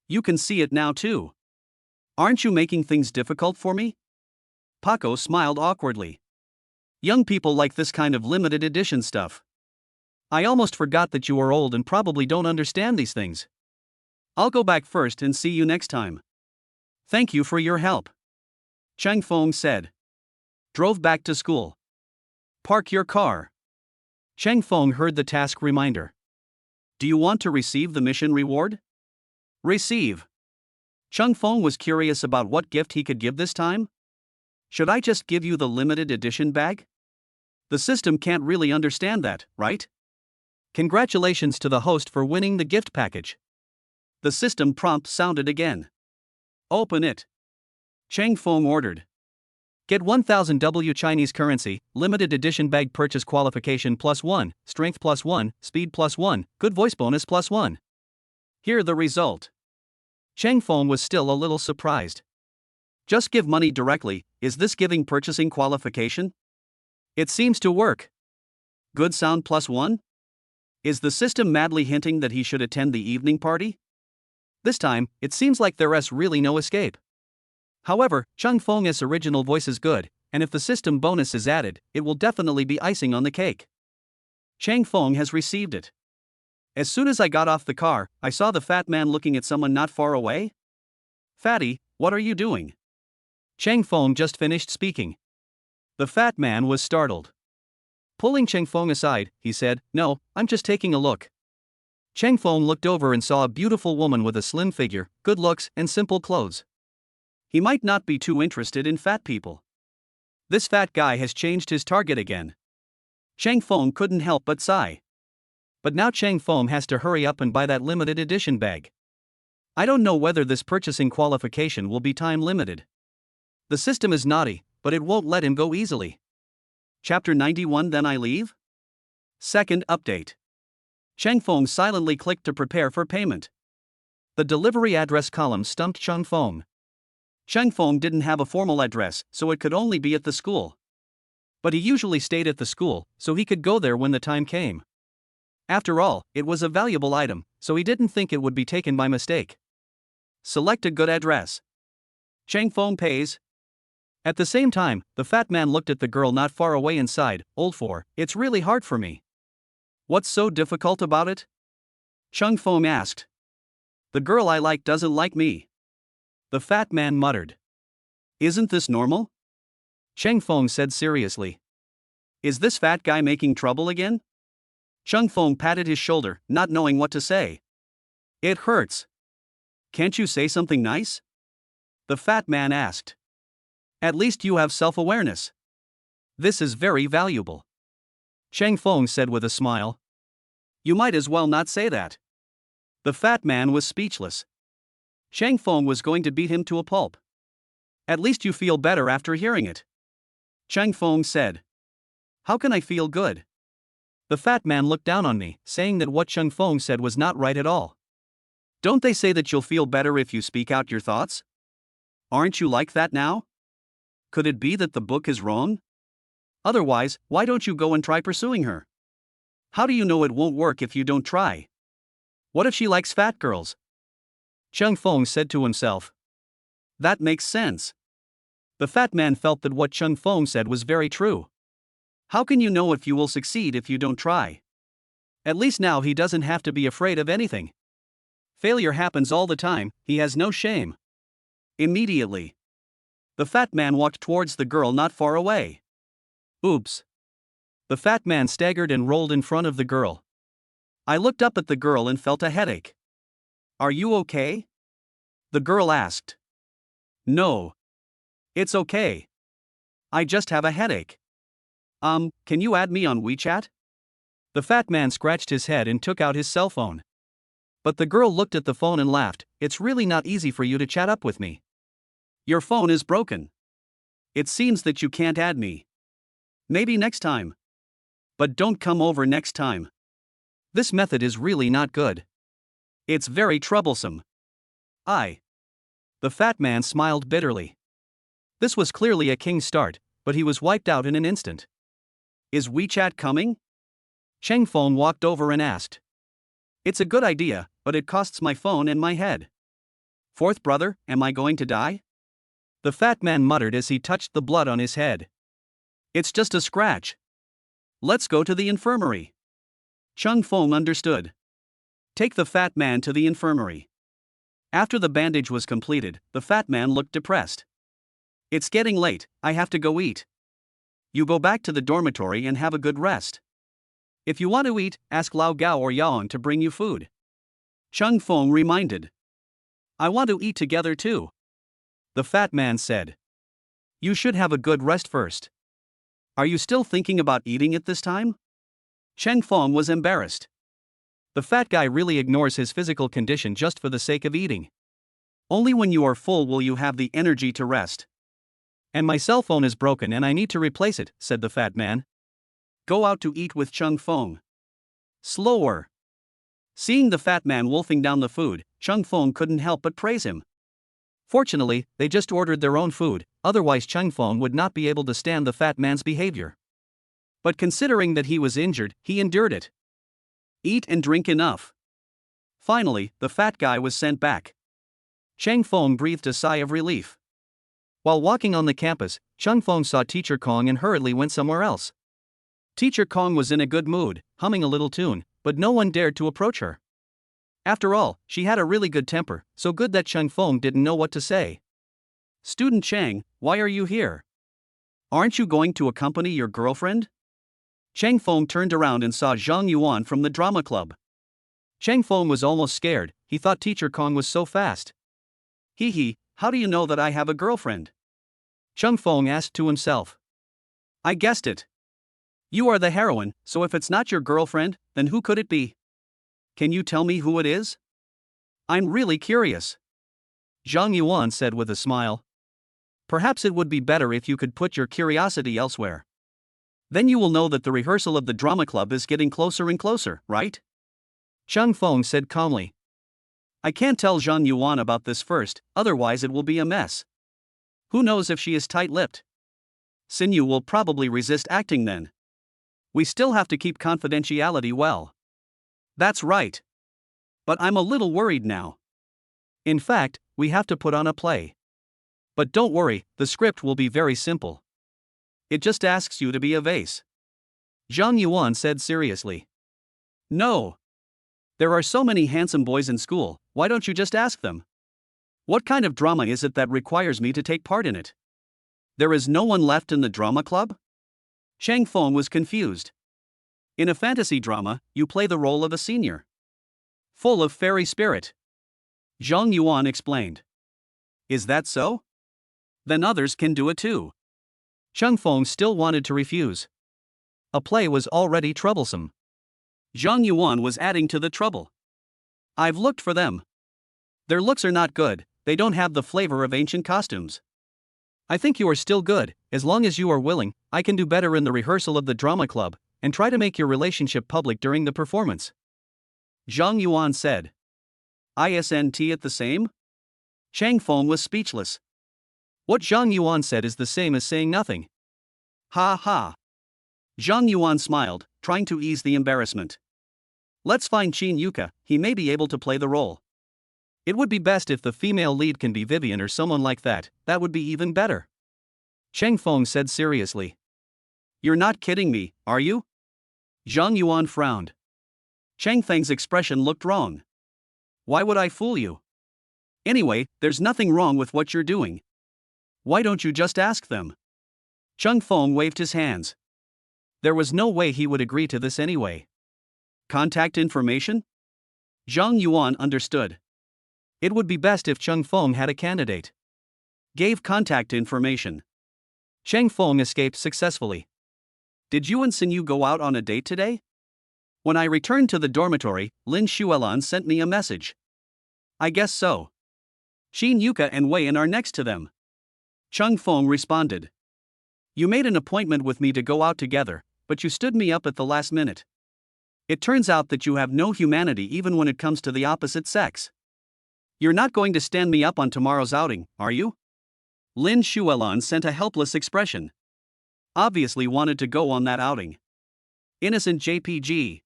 You can see it now too. Aren't you making things difficult for me? Paco smiled awkwardly. Young people like this kind of limited edition stuff. I almost forgot that you are old and probably don't understand these things. I'll go back first and see you next time. Thank you for your help. Cheng Feng said. Drove back to school. Park your car. Cheng Feng heard the task reminder. Do you want to receive the mission reward? Receive. Cheng Feng was curious about what gift he could give this time. Should I just give you the limited edition bag? The system can't really understand that, right? Congratulations to the host for winning the gift package. The system prompt sounded again. Open it. Cheng Feng ordered. Get 1000 W Chinese currency, limited edition bag purchase qualification +1, strength +1, speed +1, good voice bonus +1. Hear the result. Cheng Feng was still a little surprised. Just give money directly, is this giving purchasing qualification? It seems to work. Good sound +1? Is the system madly hinting that he should attend the evening party? This time, it seems like there's really no escape. However, Cheng Feng's original voice is good, and if the system bonus is added, it will definitely be icing on the cake. Cheng Feng has received it. As soon as I got off the car, I saw the fat man looking at someone not far away. Fatty, what are you doing? Cheng Feng just finished speaking. The fat man was startled. Pulling Cheng Feng aside, he said, "No, I'm just taking a look." Cheng Feng looked over and saw a beautiful woman with a slim figure, good looks, and simple clothes. He might not be too interested in fat people. This fat guy has changed his target again. Cheng Feng couldn't help but sigh. But now Cheng Feng has to hurry up and buy that limited edition bag. I don't know whether this purchasing qualification will be time limited. The system is naughty, but it won't let him go easily. Chapter 91 Then I leave? Second update. Cheng Feng silently clicked to prepare for payment. The delivery address column stumped Cheng Feng. Cheng Feng didn't have a formal address, so it could only be at the school. But he usually stayed at the school, so he could go there when the time came. After all, it was a valuable item, so he didn't think it would be taken by mistake. Select a good address. Cheng Feng pays. At the same time, the fat man looked at the girl not far away and sighed, "Old for, it's really hard for me." What's so difficult about it? Cheng Feng asked. The girl I like doesn't like me. The fat man muttered. Isn't this normal? Cheng Feng said seriously. Is this fat guy making trouble again? Cheng Feng patted his shoulder, not knowing what to say. It hurts. Can't you say something nice? The fat man asked. At least you have self-awareness. This is very valuable. Cheng Feng said with a smile. You might as well not say that. The fat man was speechless. Cheng Feng was going to beat him to a pulp. At least you feel better after hearing it. Cheng Feng said. How can I feel good? The fat man looked down on me, saying that what Cheng Feng said was not right at all. Don't they say that you'll feel better if you speak out your thoughts? Aren't you like that now? Could it be that the book is wrong? Otherwise, why don't you go and try pursuing her? How do you know it won't work if you don't try? What if she likes fat girls? Cheng Feng said to himself. That makes sense. The fat man felt that what Cheng Feng said was very true. How can you know if you will succeed if you don't try? At least now he doesn't have to be afraid of anything. Failure happens all the time, he has no shame. Immediately, the fat man walked towards the girl not far away. Oops. The fat man staggered and rolled in front of the girl. I looked up at the girl and felt a headache. Are you okay? The girl asked. No. It's okay. I just have a headache. Can you add me on WeChat? The fat man scratched his head and took out his cell phone. But the girl looked at the phone and laughed. It's really not easy for you to chat up with me. Your phone is broken. It seems that you can't add me. Maybe next time. But don't come over next time. This method is really not good. It's very troublesome. The fat man smiled bitterly. This was clearly a king's start, but he was wiped out in an instant. Is WeChat coming? Cheng Feng walked over and asked. It's a good idea, but it costs my phone and my head. Fourth brother, am I going to die? The fat man muttered as he touched the blood on his head. It's just a scratch. Let's go to the infirmary. Cheng Feng understood. Take the fat man to the infirmary. After the bandage was completed, the fat man looked depressed. It's getting late, I have to go eat. You go back to the dormitory and have a good rest. If you want to eat, ask Lao Gao or Yaon to bring you food. Cheng Feng reminded. I want to eat together too. The fat man said. You should have a good rest first. Are you still thinking about eating it this time? Cheng Feng was embarrassed. The fat guy really ignores his physical condition just for the sake of eating. Only when you are full will you have the energy to rest. And my cell phone is broken and I need to replace it, said the fat man. Go out to eat with Cheng Feng. Slower. Seeing the fat man wolfing down the food, Cheng Feng couldn't help but praise him. Fortunately, they just ordered their own food, otherwise Cheng Feng would not be able to stand the fat man's behavior. But considering that he was injured, he endured it. Eat and drink enough. Finally, the fat guy was sent back. Cheng Feng breathed a sigh of relief. While walking on the campus, Cheng Feng saw Teacher Kong and hurriedly went somewhere else. Teacher Kong was in a good mood, humming a little tune, but no one dared to approach her. After all, she had a really good temper, so good that Cheng Feng didn't know what to say. Student Cheng, why are you here? Aren't you going to accompany your girlfriend? Cheng Feng turned around and saw Zhang Yuan from the drama club. Cheng Feng was almost scared, he thought Teacher Kong was so fast. Hee, how do you know that I have a girlfriend? Cheng Feng asked to himself. I guessed it. You are the heroine, so if it's not your girlfriend, then who could it be? Can you tell me who it is? I'm really curious. Zhang Yuan said with a smile. Perhaps it would be better if you could put your curiosity elsewhere. Then you will know that the rehearsal of the drama club is getting closer and closer, right? Cheng Feng said calmly. I can't tell Zhang Yuan about this first, otherwise it will be a mess. Who knows if she is tight-lipped? Xinyu will probably resist acting then. We still have to keep confidentiality well. That's right. But I'm a little worried now. In fact, we have to put on a play. But don't worry, the script will be very simple. It just asks you to be a vase. Zhang Yuan said seriously. No. There are so many handsome boys in school, why don't you just ask them? What kind of drama is it that requires me to take part in it? There is no one left in the drama club? Cheng Feng was confused. In a fantasy drama, you play the role of a senior. Full of fairy spirit. Zhang Yuan explained. Is that so? Then others can do it too. Cheng Feng still wanted to refuse. A play was already troublesome. Zhang Yuan was adding to the trouble. I've looked for them. Their looks are not good, they don't have the flavor of ancient costumes. I think you are still good, as long as you are willing, I can do better in the rehearsal of the drama club, and try to make your relationship public during the performance. Zhang Yuan said. Isn't it the same? Cheng Feng was speechless. What Zhang Yuan said is the same as saying nothing. Ha ha. Zhang Yuan smiled, trying to ease the embarrassment. Let's find Qin Yuka, he may be able to play the role. It would be best if the female lead can be Vivian or someone like that, that would be even better. Cheng Feng said seriously. You're not kidding me, are you? Zhang Yuan frowned. Cheng Feng's expression looked wrong. Why would I fool you? Anyway, there's nothing wrong with what you're doing. Why don't you just ask them? Cheng Feng waved his hands. There was no way he would agree to this anyway. Contact information? Zhang Yuan understood. It would be best if Cheng Feng had a candidate. Gave contact information. Cheng Feng escaped successfully. Did you and Xinyu go out on a date today? When I returned to the dormitory, Lin Xuelan sent me a message. I guess so. Qin Yuka and Weian are next to them. Cheng Feng responded. You made an appointment with me to go out together, but you stood me up at the last minute. It turns out that you have no humanity even when it comes to the opposite sex. You're not going to stand me up on tomorrow's outing, are you? Lin Shuelon sent a helpless expression. Obviously wanted to go on that outing. Innocent JPG.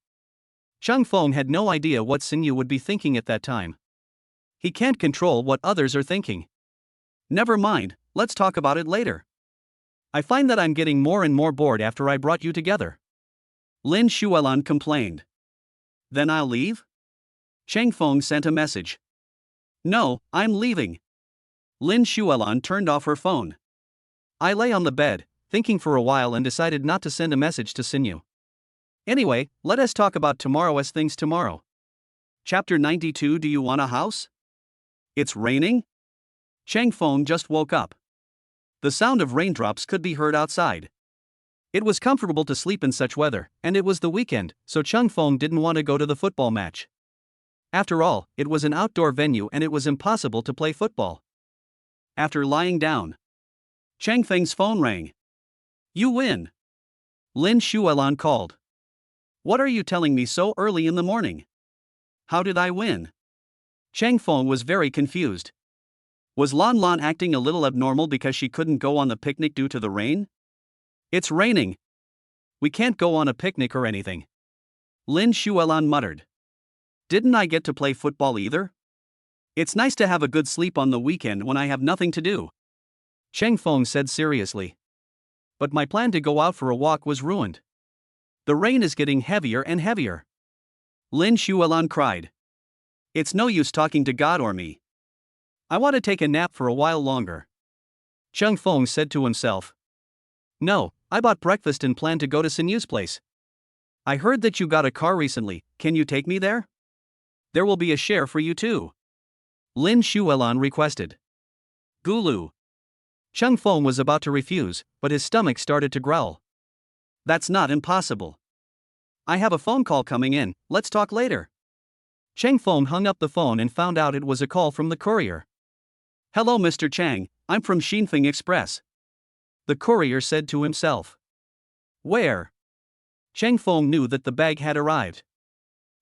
Chung Fong had no idea what Xinyu would be thinking at that time. He can't control what others are thinking. Never mind, let's talk about it later. I find that I'm getting more and more bored after I brought you together. Lin Shuelon complained. Then I'll leave? Cheng Feng sent a message. No, I'm leaving. Lin Shuelon turned off her phone. I lay on the bed, thinking for a while and decided not to send a message to Xinyu. Anyway, let us talk about tomorrow's things tomorrow. Chapter 92. Do you want a house? It's raining? Cheng Feng just woke up. The sound of raindrops could be heard outside. It was comfortable to sleep in such weather, and it was the weekend, so Chung Feng didn't want to go to the football match. After all, it was an outdoor venue and it was impossible to play football. After lying down, Cheng Feng's phone rang. You win. Lin Shuelon called. What are you telling me so early in the morning? How did I win? Cheng Feng was very confused. Was Lan Lan acting a little abnormal because she couldn't go on the picnic due to the rain? It's raining. We can't go on a picnic or anything. Lin Shuelon muttered. Didn't I get to play football either? It's nice to have a good sleep on the weekend when I have nothing to do. Cheng Feng said seriously. But my plan to go out for a walk was ruined. The rain is getting heavier and heavier. Lin Shuelon cried. It's no use talking to God or me. I want to take a nap for a while longer. Chung Feng said to himself. No, I bought breakfast and planned to go to Sinyu's place. I heard that you got a car recently, can you take me there? There will be a share for you too. Lin Shuelon requested. Gulu. Chung Feng was about to refuse, but his stomach started to growl. That's not impossible. I have a phone call coming in, let's talk later. Cheng Feng hung up the phone and found out it was a call from the courier. Hello Mr. Chang, I'm from Xinfeng Express. The courier said to himself. Where? Cheng Feng knew that the bag had arrived.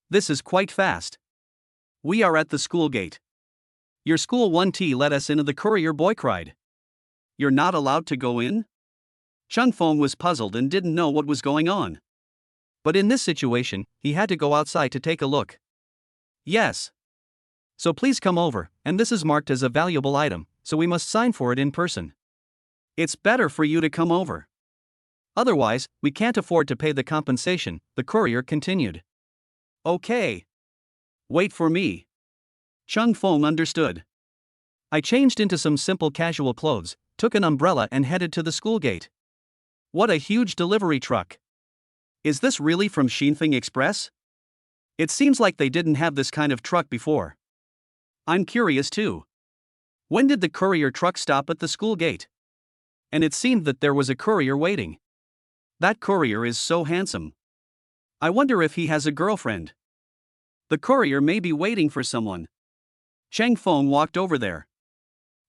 This is quite fast. We are at the school gate. Your school 1T let us in, the courier boy cried. You're not allowed to go in? Chung Feng was puzzled and didn't know what was going on. But in this situation, he had to go outside to take a look. Yes. So please come over, and this is marked as a valuable item, so we must sign for it in person. It's better for you to come over. Otherwise, we can't afford to pay the compensation, the courier continued. Okay. Wait for me. Chung Feng understood. I changed into some simple casual clothes, took an umbrella and headed to the school gate. What a huge delivery truck. Is this really from Xinfeng Express? It seems like they didn't have this kind of truck before. I'm curious too. When did the courier truck stop at the school gate? And it seemed that there was a courier waiting. That courier is so handsome. I wonder if he has a girlfriend. The courier may be waiting for someone. Cheng Feng walked over there.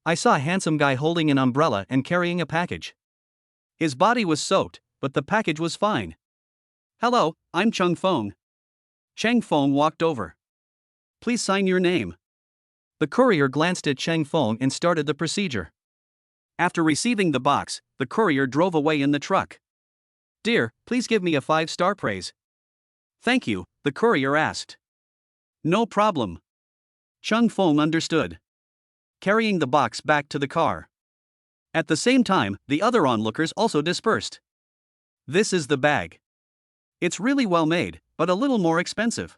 I saw a handsome guy holding an umbrella and carrying a package. His body was soaked, but the package was fine. Hello, I'm Chung Feng. Cheng Feng walked over. Please sign your name. The courier glanced at Cheng Feng and started the procedure. After receiving the box, the courier drove away in the truck. Dear, please give me a 5-star praise. Thank you, the courier asked. No problem. Chung Feng understood. Carrying the box back to the car. At the same time, the other onlookers also dispersed. This is the bag. It's really well made, but a little more expensive.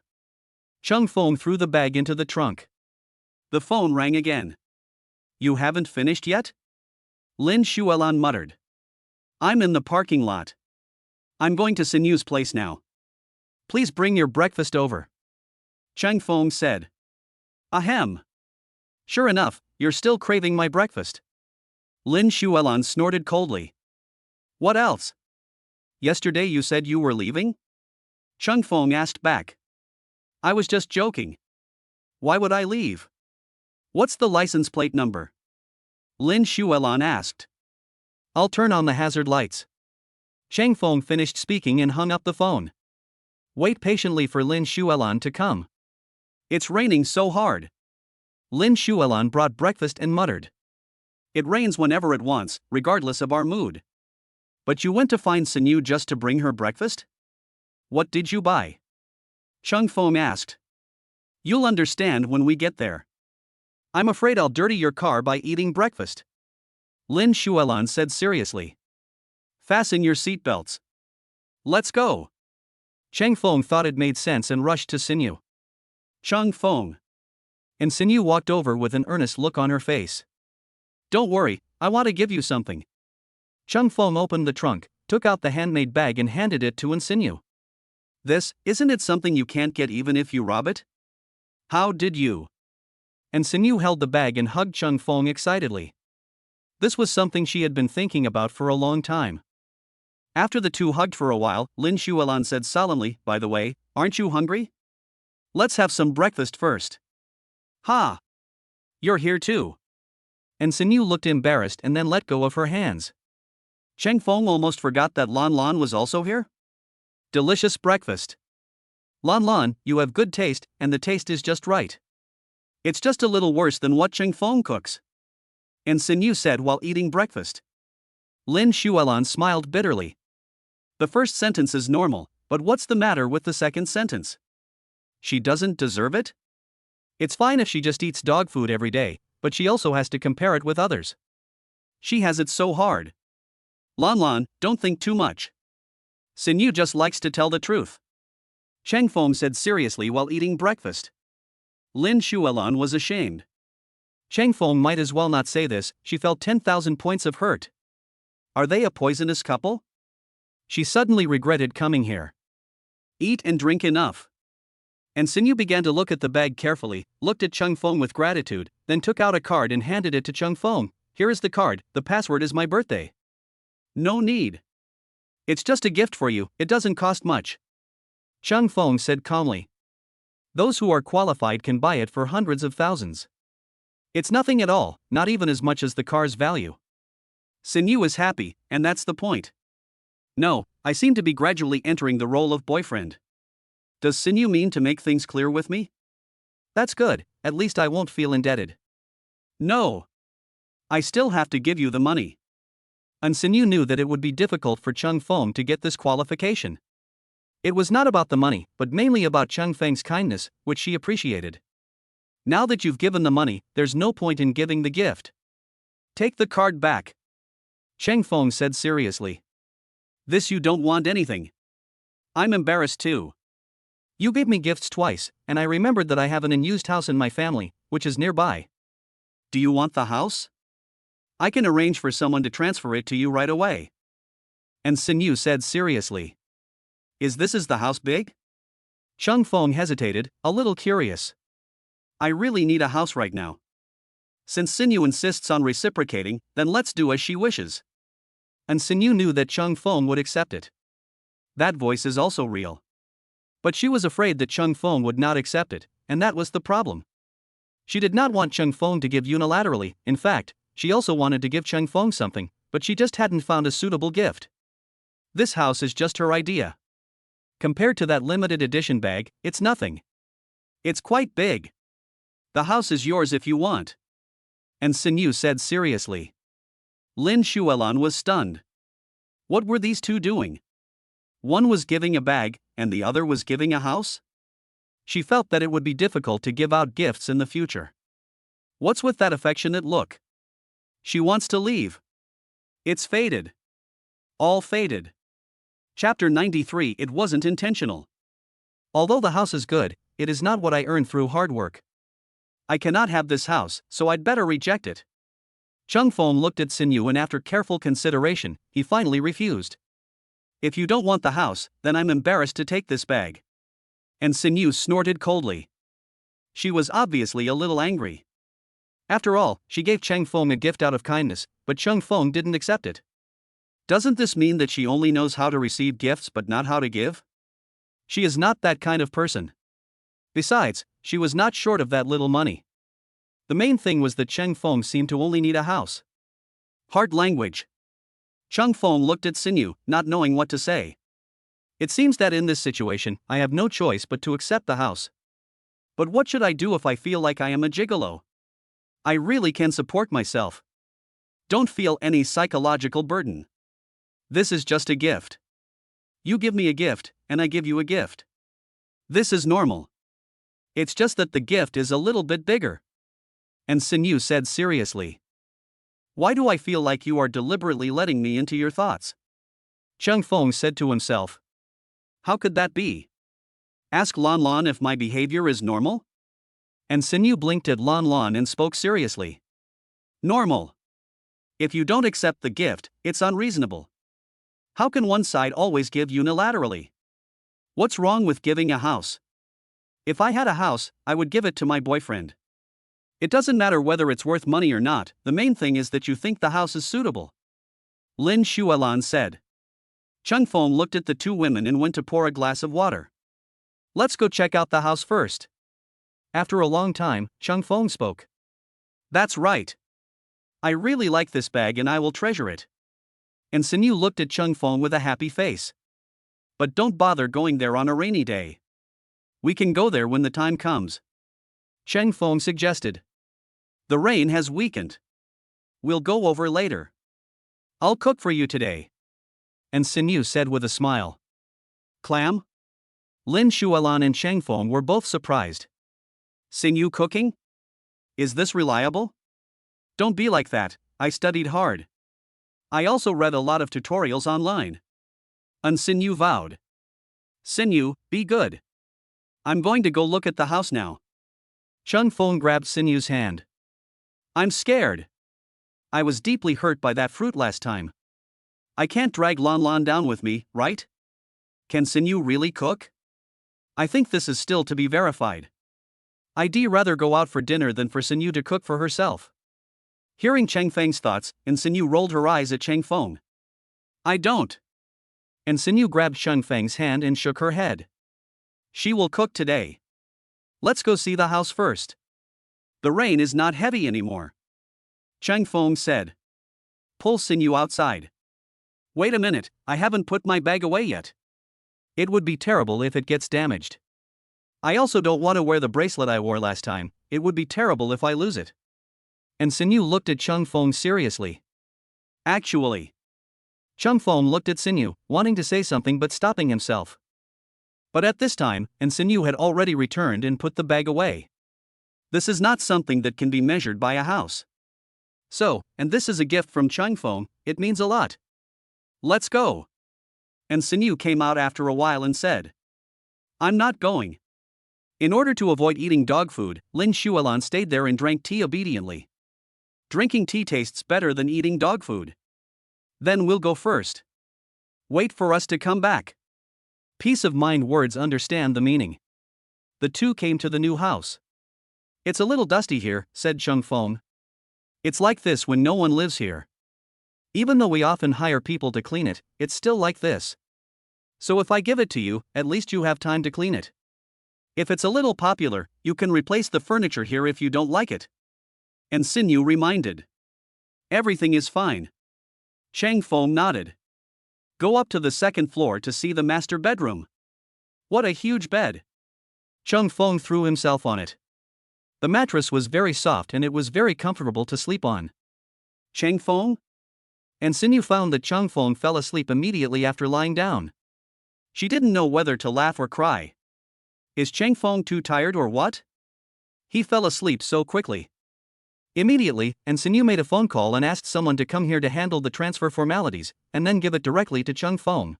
Chung Feng threw the bag into the trunk. The phone rang again. You haven't finished yet? Lin Shuelon muttered. I'm in the parking lot. I'm going to Sinyu's place now. Please bring your breakfast over. Cheng Feng said. Ahem. Sure enough, you're still craving my breakfast. Lin Shuelon snorted coldly. What else? Yesterday you said you were leaving? Cheng Feng asked back. I was just joking. Why would I leave? What's the license plate number? Lin Shuelon asked. I'll turn on the hazard lights. Cheng Feng finished speaking and hung up the phone. Wait patiently for Lin Shuelan to come. It's raining so hard. Lin Shuelan brought breakfast and muttered. It rains whenever it wants, regardless of our mood. But you went to find Sinyu just to bring her breakfast? What did you buy? Chung Fong asked. You'll understand when we get there. I'm afraid I'll dirty your car by eating breakfast. Lin Shuelan said seriously. Fasten your seatbelts. Let's go. Cheng Fong thought it made sense and rushed to Sinyu. Chung Fong. And Sinyu walked over with an earnest look on her face. Don't worry, I want to give you something. Chung Fong opened the trunk, took out the handmade bag and handed it to Sinyu. Isn't it something you can't get even if you rob it? How did you? And Sinyu held the bag and hugged Chung Fong excitedly. This was something she had been thinking about for a long time. After the two hugged for a while, Lin Shuelan said solemnly, by the way, aren't you hungry? Let's have some breakfast first. Ha! You're here too. And Sinyu looked embarrassed and then let go of her hands. Cheng Fong almost forgot that Lan Lan was also here? Delicious breakfast. Lan Lan, you have good taste, and the taste is just right. It's just a little worse than what Cheng Fong cooks. And Sinyu said while eating breakfast. Lin Shuelan smiled bitterly. The first sentence is normal, but what's the matter with the second sentence? She doesn't deserve it? It's fine if she just eats dog food every day, but she also has to compare it with others. She has it so hard. Lan Lan, don't think too much. Sinyu just likes to tell the truth. Cheng Fong said seriously while eating breakfast. Lin Shuelan was ashamed. Cheng Fong might as well not say this, she felt 10,000 points of hurt. Are they a poisonous couple? She suddenly regretted coming here. Eat and drink enough. And Sinyu began to look at the bag carefully, looked at Chung Fong with gratitude, then took out a card and handed it to Chung Fong. Here is the card, the password is my birthday. No need. It's just a gift for you, it doesn't cost much. Chung Fong said calmly. Those who are qualified can buy it for hundreds of thousands. It's nothing at all, not even as much as the car's value. Sinyu is happy, and that's the point. No, I seem to be gradually entering the role of boyfriend. Does Sinyu mean to make things clear with me? That's good, at least I won't feel indebted. No. I still have to give you the money. And Sinyu knew that it would be difficult for Chung Fong to get this qualification. It was not about the money, but mainly about Chung Feng's kindness, which she appreciated. Now that you've given the money, there's no point in giving the gift. Take the card back. Cheng Fong said seriously. This you don't want anything. I'm embarrassed too. You gave me gifts twice, and I remembered that I have an unused house in my family, which is nearby. Do you want the house? I can arrange for someone to transfer it to you right away. And Sinyu said seriously. Is the house big? Chung Fong hesitated, a little curious. I really need a house right now. Since Sinyu insists on reciprocating, then let's do as she wishes. And Sinyu knew that Chung Fong would accept it. That voice is also real. But she was afraid that Chung Fong would not accept it, and that was the problem. She did not want Chung Fong to give unilaterally, in fact, she also wanted to give Chung Fong something, but she just hadn't found a suitable gift. This house is just her idea. Compared to that limited edition bag, it's nothing. It's quite big. The house is yours if you want. And Sinyu said seriously. Lin Shuelan was stunned. What were these two doing? One was giving a bag, and the other was giving a house? She felt that it would be difficult to give out gifts in the future. What's with that affectionate look? She wants to leave. It's faded. All faded. Chapter 93. It wasn't intentional. Although the house is good, it is not what I earned through hard work. I cannot have this house, so I'd better reject it. Chung Fong looked at Sinyu and after careful consideration, he finally refused. If you don't want the house, then I'm embarrassed to take this bag. And Sinyu snorted coldly. She was obviously a little angry. After all, she gave Cheng Fong a gift out of kindness, but Chung Fong didn't accept it. Doesn't this mean that she only knows how to receive gifts but not how to give? She is not that kind of person. Besides, she was not short of that little money. The main thing was that Cheng Fong seemed to only need a house. Hard language. Chung Fong looked at Sinyu, not knowing what to say. It seems that in this situation, I have no choice but to accept the house. But what should I do if I feel like I am a gigolo? I really can support myself. Don't feel any psychological burden. This is just a gift. You give me a gift, and I give you a gift. This is normal. It's just that the gift is a little bit bigger. And Sinyu said seriously. Why do I feel like you are deliberately letting me into your thoughts? Cheng Feng said to himself. How could that be? Ask Lan Lan if my behavior is normal? And Sinyu blinked at Lan Lan and spoke seriously. Normal. If you don't accept the gift, it's unreasonable. How can one side always give unilaterally? What's wrong with giving a house? If I had a house, I would give it to my boyfriend. It doesn't matter whether it's worth money or not, the main thing is that you think the house is suitable. Lin Shualan said. Cheng Feng looked at the two women and went to pour a glass of water. Let's go check out the house first. After a long time, Cheng Feng spoke. That's right. I really like this bag and I will treasure it. And Sinyu looked at Cheng Feng with a happy face. But don't bother going there on a rainy day. We can go there when the time comes. Cheng Feng suggested. The rain has weakened. We'll go over later. I'll cook for you today. And Sinyu said with a smile. Clam? Lin Shualan and Cheng Feng were both surprised. Sinyu cooking? Is this reliable? Don't be like that, I studied hard. I also read a lot of tutorials online. And Sinyu vowed. Sinyu, be good. I'm going to go look at the house now. Cheng Feng grabbed Sinyu's hand. I'm scared. I was deeply hurt by that fruit last time. I can't drag Lan Lan down with me, right? Can Sinyu really cook? I think this is still to be verified. I'd rather go out for dinner than for Sinyu to cook for herself. Hearing Cheng Feng's thoughts, and Sinyu rolled her eyes at Cheng Feng. I don't. And Sinyu grabbed Cheng Feng's hand and shook her head. She will cook today. Let's go see the house first. The rain is not heavy anymore. Cheng Feng said. Pull Sinyu outside. Wait a minute, I haven't put my bag away yet. It would be terrible if it gets damaged. I also don't want to wear the bracelet I wore last time, it would be terrible if I lose it. And Sinyu looked at Cheng Feng seriously. Actually. Cheng Feng looked at Sinyu, wanting to say something but stopping himself. But at this time, and Sinyu had already returned and put the bag away. This is not something that can be measured by a house. So, and this is a gift from Cheng Feng, it means a lot. Let's go. And Sinyu came out after a while and said. I'm not going. In order to avoid eating dog food, Lin Shualan stayed there and drank tea obediently. Drinking tea tastes better than eating dog food. Then we'll go first. Wait for us to come back. Peace of mind words understand the meaning. The two came to the new house. It's a little dusty here, said Cheng Feng. It's like this when no one lives here. Even though we often hire people to clean it, it's still like this. So if I give it to you, at least you have time to clean it. If it's a little popular, you can replace the furniture here if you don't like it. And Sinyu reminded. Everything is fine. Cheng Feng nodded. Go up to the second floor to see the master bedroom. What a huge bed. Cheng Feng threw himself on it. The mattress was very soft and it was very comfortable to sleep on. Cheng Feng? And Sinyu found that Cheng Feng fell asleep immediately after lying down. She didn't know whether to laugh or cry. Is Cheng Feng too tired or what? He fell asleep so quickly. Immediately, and Sinyu made a phone call and asked someone to come here to handle the transfer formalities, and then give it directly to Cheng Feng.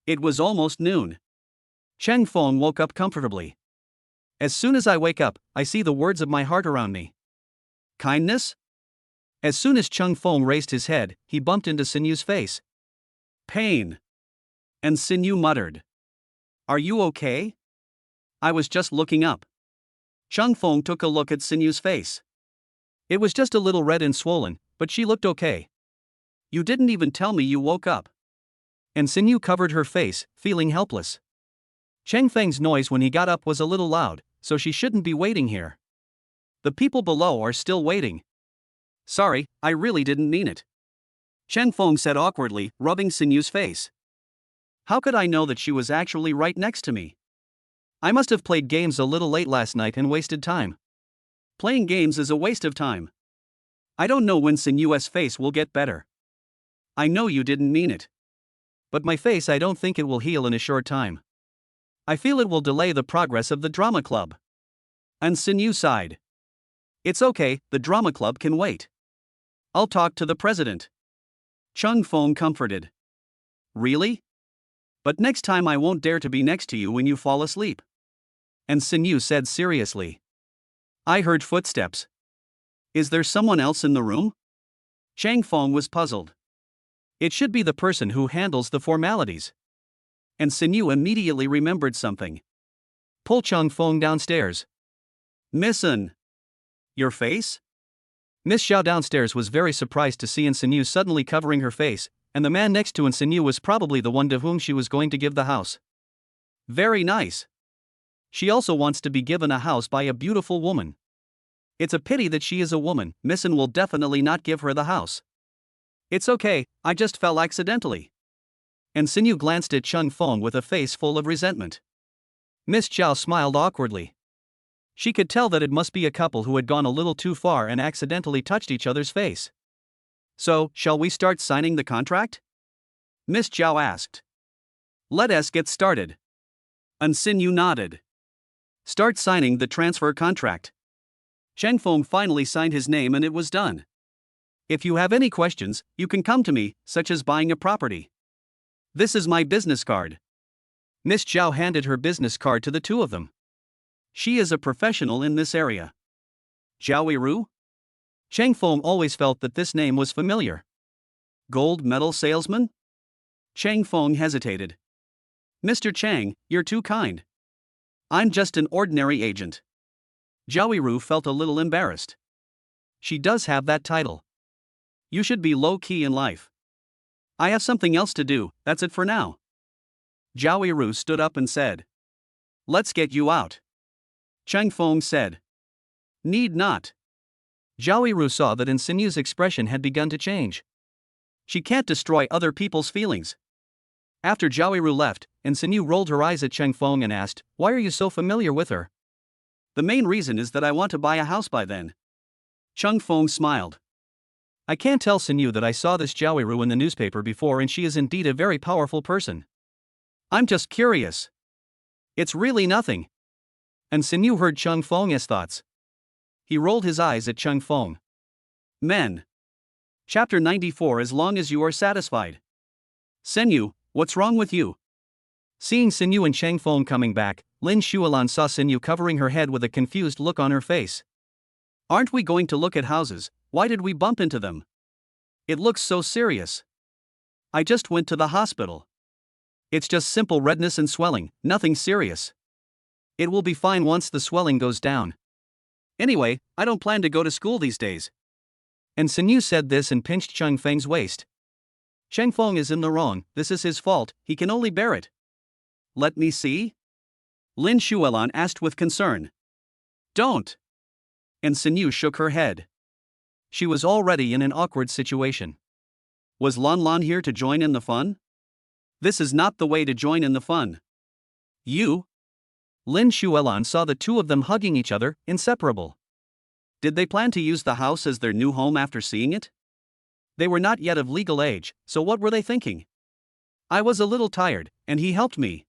It was almost noon. Cheng Feng woke up comfortably. As soon as I wake up, I see the words of my heart around me. Kindness? As soon as Cheng Feng raised his head, he bumped into Sinyu's face. Pain. And Sinyu muttered. Are you okay? I was just looking up. Cheng Feng took a look at Sinyu's face. It was just a little red and swollen, but she looked okay. You didn't even tell me you woke up. And Sinyu covered her face, feeling helpless. Cheng Feng's noise when he got up was a little loud, so she shouldn't be waiting here. The people below are still waiting. Sorry, I really didn't mean it. Cheng Feng said awkwardly, rubbing Sinyu's face. How could I know that she was actually right next to me? I must have played games a little late last night and wasted time. Playing games is a waste of time. I don't know when Sinu's face will get better. I know you didn't mean it. But my face, I don't think it will heal in a short time. I feel it will delay the progress of the drama club. And Sinu sighed. It's okay, the drama club can wait. I'll talk to the president. Chung Fong comforted. Really? But next time I won't dare to be next to you when you fall asleep. And Sinu said seriously. I heard footsteps. Is there someone else in the room? Chang Fong was puzzled. It should be the person who handles the formalities. And Sinu immediately remembered something. Pull Chung Fong downstairs. Miss An. Your face? Miss Xiao downstairs was very surprised to see Sinu suddenly covering her face, and the man next to Sinu was probably the one to whom she was going to give the house. Very nice. She also wants to be given a house by a beautiful woman. It's a pity that she is a woman. Miss An will definitely not give her the house. It's okay, I just fell accidentally. And Sinu glanced at Chung Fong with a face full of resentment. Miss Xiao smiled awkwardly. She could tell that it must be a couple who had gone a little too far and accidentally touched each other's face. So, shall we start signing the contract? Miss Xiao asked. Let us get started. And Sinu nodded. Start signing the transfer contract. Chang Fong finally signed his name and it was done. If you have any questions, you can come to me, such as buying a property. This is my business card. Miss Xiao handed her business card to the two of them. She is a professional in this area. Zhao Ru? Chang Fong always felt that this name was familiar. Gold medal salesman? Chang Fong hesitated. Mr. Chang, you're too kind. I'm just an ordinary agent. Zhao Ru felt a little embarrassed. She does have that title. You should be low-key in life. I have something else to do, that's it for now. Zhao Ru stood up and said. Let's get you out. Chang Fong said. Need not. Zhao Ru saw that Sinu's expression had begun to change. She can't destroy other people's feelings. After Zhao Ru left, Sinu rolled her eyes at Chang Fong and asked, why are you so familiar with her? The main reason is that I want to buy a house by then. Chung Fong smiled. I can't tell Sinu that I saw this Zhao Ru in the newspaper before and she is indeed a very powerful person. I'm just curious. It's really nothing. And Sinu heard Chung Fong's thoughts. He rolled his eyes at Chung Fong. Men. Chapter 94. As long as you are satisfied. Sinu, what's wrong with you? Seeing Sinu and Chang Fong coming back, Lin Shualan saw Sinu covering her head with a confused look on her face. Aren't we going to look at houses? Why did we bump into them? It looks so serious. I just went to the hospital. It's just simple redness and swelling, nothing serious. It will be fine once the swelling goes down. Anyway, I don't plan to go to school these days. And Sinu said this and pinched Chang Feng's waist. Chang Fong is in the wrong, this is his fault, he can only bear it. Let me see? Lin Shualan asked with concern. Don't. And Sinu shook her head. She was already in an awkward situation. Was Lan Lan here to join in the fun? This is not the way to join in the fun. You? Lin Shualan saw the two of them hugging each other, inseparable. Did they plan to use the house as their new home after seeing it? They were not yet of legal age, so what were they thinking? I was a little tired, and he helped me.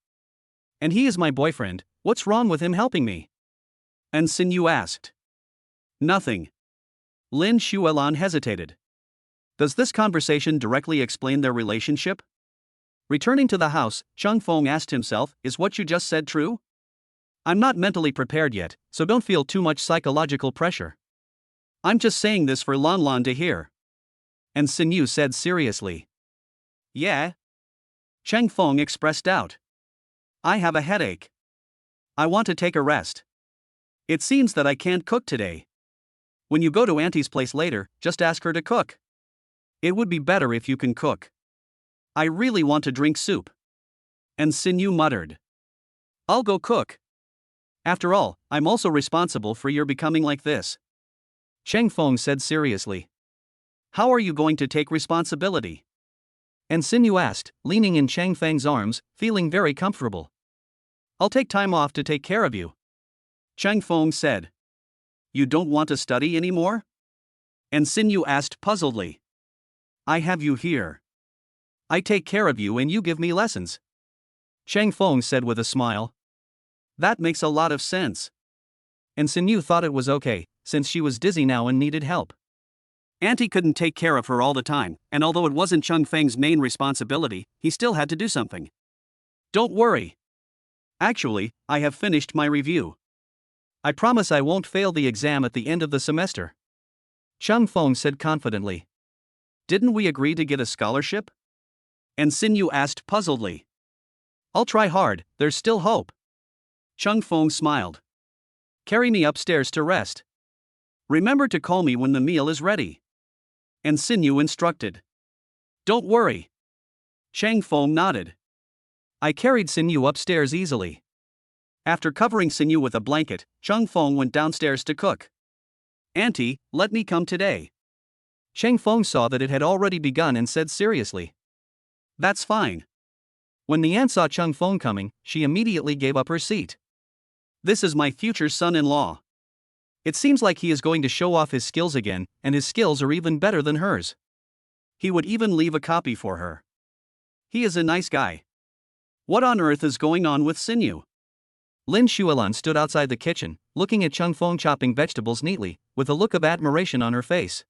And he is my boyfriend, what's wrong with him helping me? And Sinu asked. Nothing. Lin Shualan hesitated. Does this conversation directly explain their relationship? Returning to the house, Chung Fong asked himself, is what you just said true? I'm not mentally prepared yet, so don't feel too much psychological pressure. I'm just saying this for Lan Lan to hear. And Sinu said seriously. Yeah? Chang Fong expressed doubt. I have a headache. I want to take a rest. It seems that I can't cook today. When you go to Auntie's place later, just ask her to cook. It would be better if you can cook. I really want to drink soup. And Sinu muttered. I'll go cook. After all, I'm also responsible for your becoming like this. Chang Fong said seriously. How are you going to take responsibility? And Xinyu asked, leaning in Chang Feng's arms, feeling very comfortable. I'll take time off to take care of you. Chang Feng said. You don't want to study anymore? And Xinyu asked puzzledly. I have you here. I take care of you and you give me lessons. Chang Feng said with a smile. That makes a lot of sense. And Xinyu thought it was okay, since she was dizzy now and needed help. Auntie couldn't take care of her all the time, and although it wasn't Chang Feng's main responsibility, he still had to do something. Don't worry. Actually, I have finished my review. I promise I won't fail the exam at the end of the semester. Chang Feng said confidently. Didn't we agree to get a scholarship? And Xinyu asked puzzledly. I'll try hard, there's still hope. Chang Feng smiled. Carry me upstairs to rest. Remember to call me when the meal is ready. And Xinyu instructed. Don't worry. Chang Feng nodded. I carried Xinyu upstairs easily. After covering Xinyu with a blanket, Chang Feng went downstairs to cook. Auntie, let me come today. Chang Feng saw that it had already begun and said seriously. That's fine. When the aunt saw Chang Feng coming, she immediately gave up her seat. This is my future son-in-law. It seems like he is going to show off his skills again, and his skills are even better than hers. He would even leave a copy for her. He is a nice guy. What on earth is going on with Xinyu? Lin Shualan stood outside the kitchen, looking at Chang Feng chopping vegetables neatly, with a look of admiration on her face.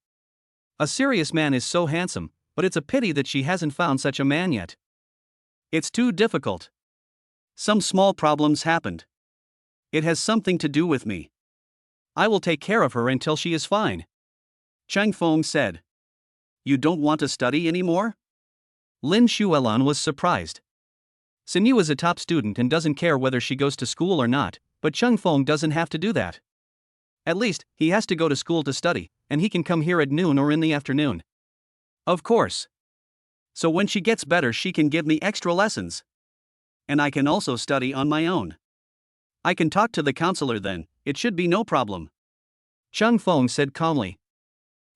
A serious man is so handsome, but it's a pity that she hasn't found such a man yet. It's too difficult. Some small problems happened. It has something to do with me. I will take care of her until she is fine. Chang Feng said. You don't want to study anymore? Lin Shualan was surprised. Xinyu is a top student and doesn't care whether she goes to school or not, but Chang Feng doesn't have to do that. At least, he has to go to school to study, and he can come here at noon or in the afternoon. Of course. So when she gets better she can give me extra lessons. And I can also study on my own. I can talk to the counselor then, it should be no problem. Chang Feng said calmly.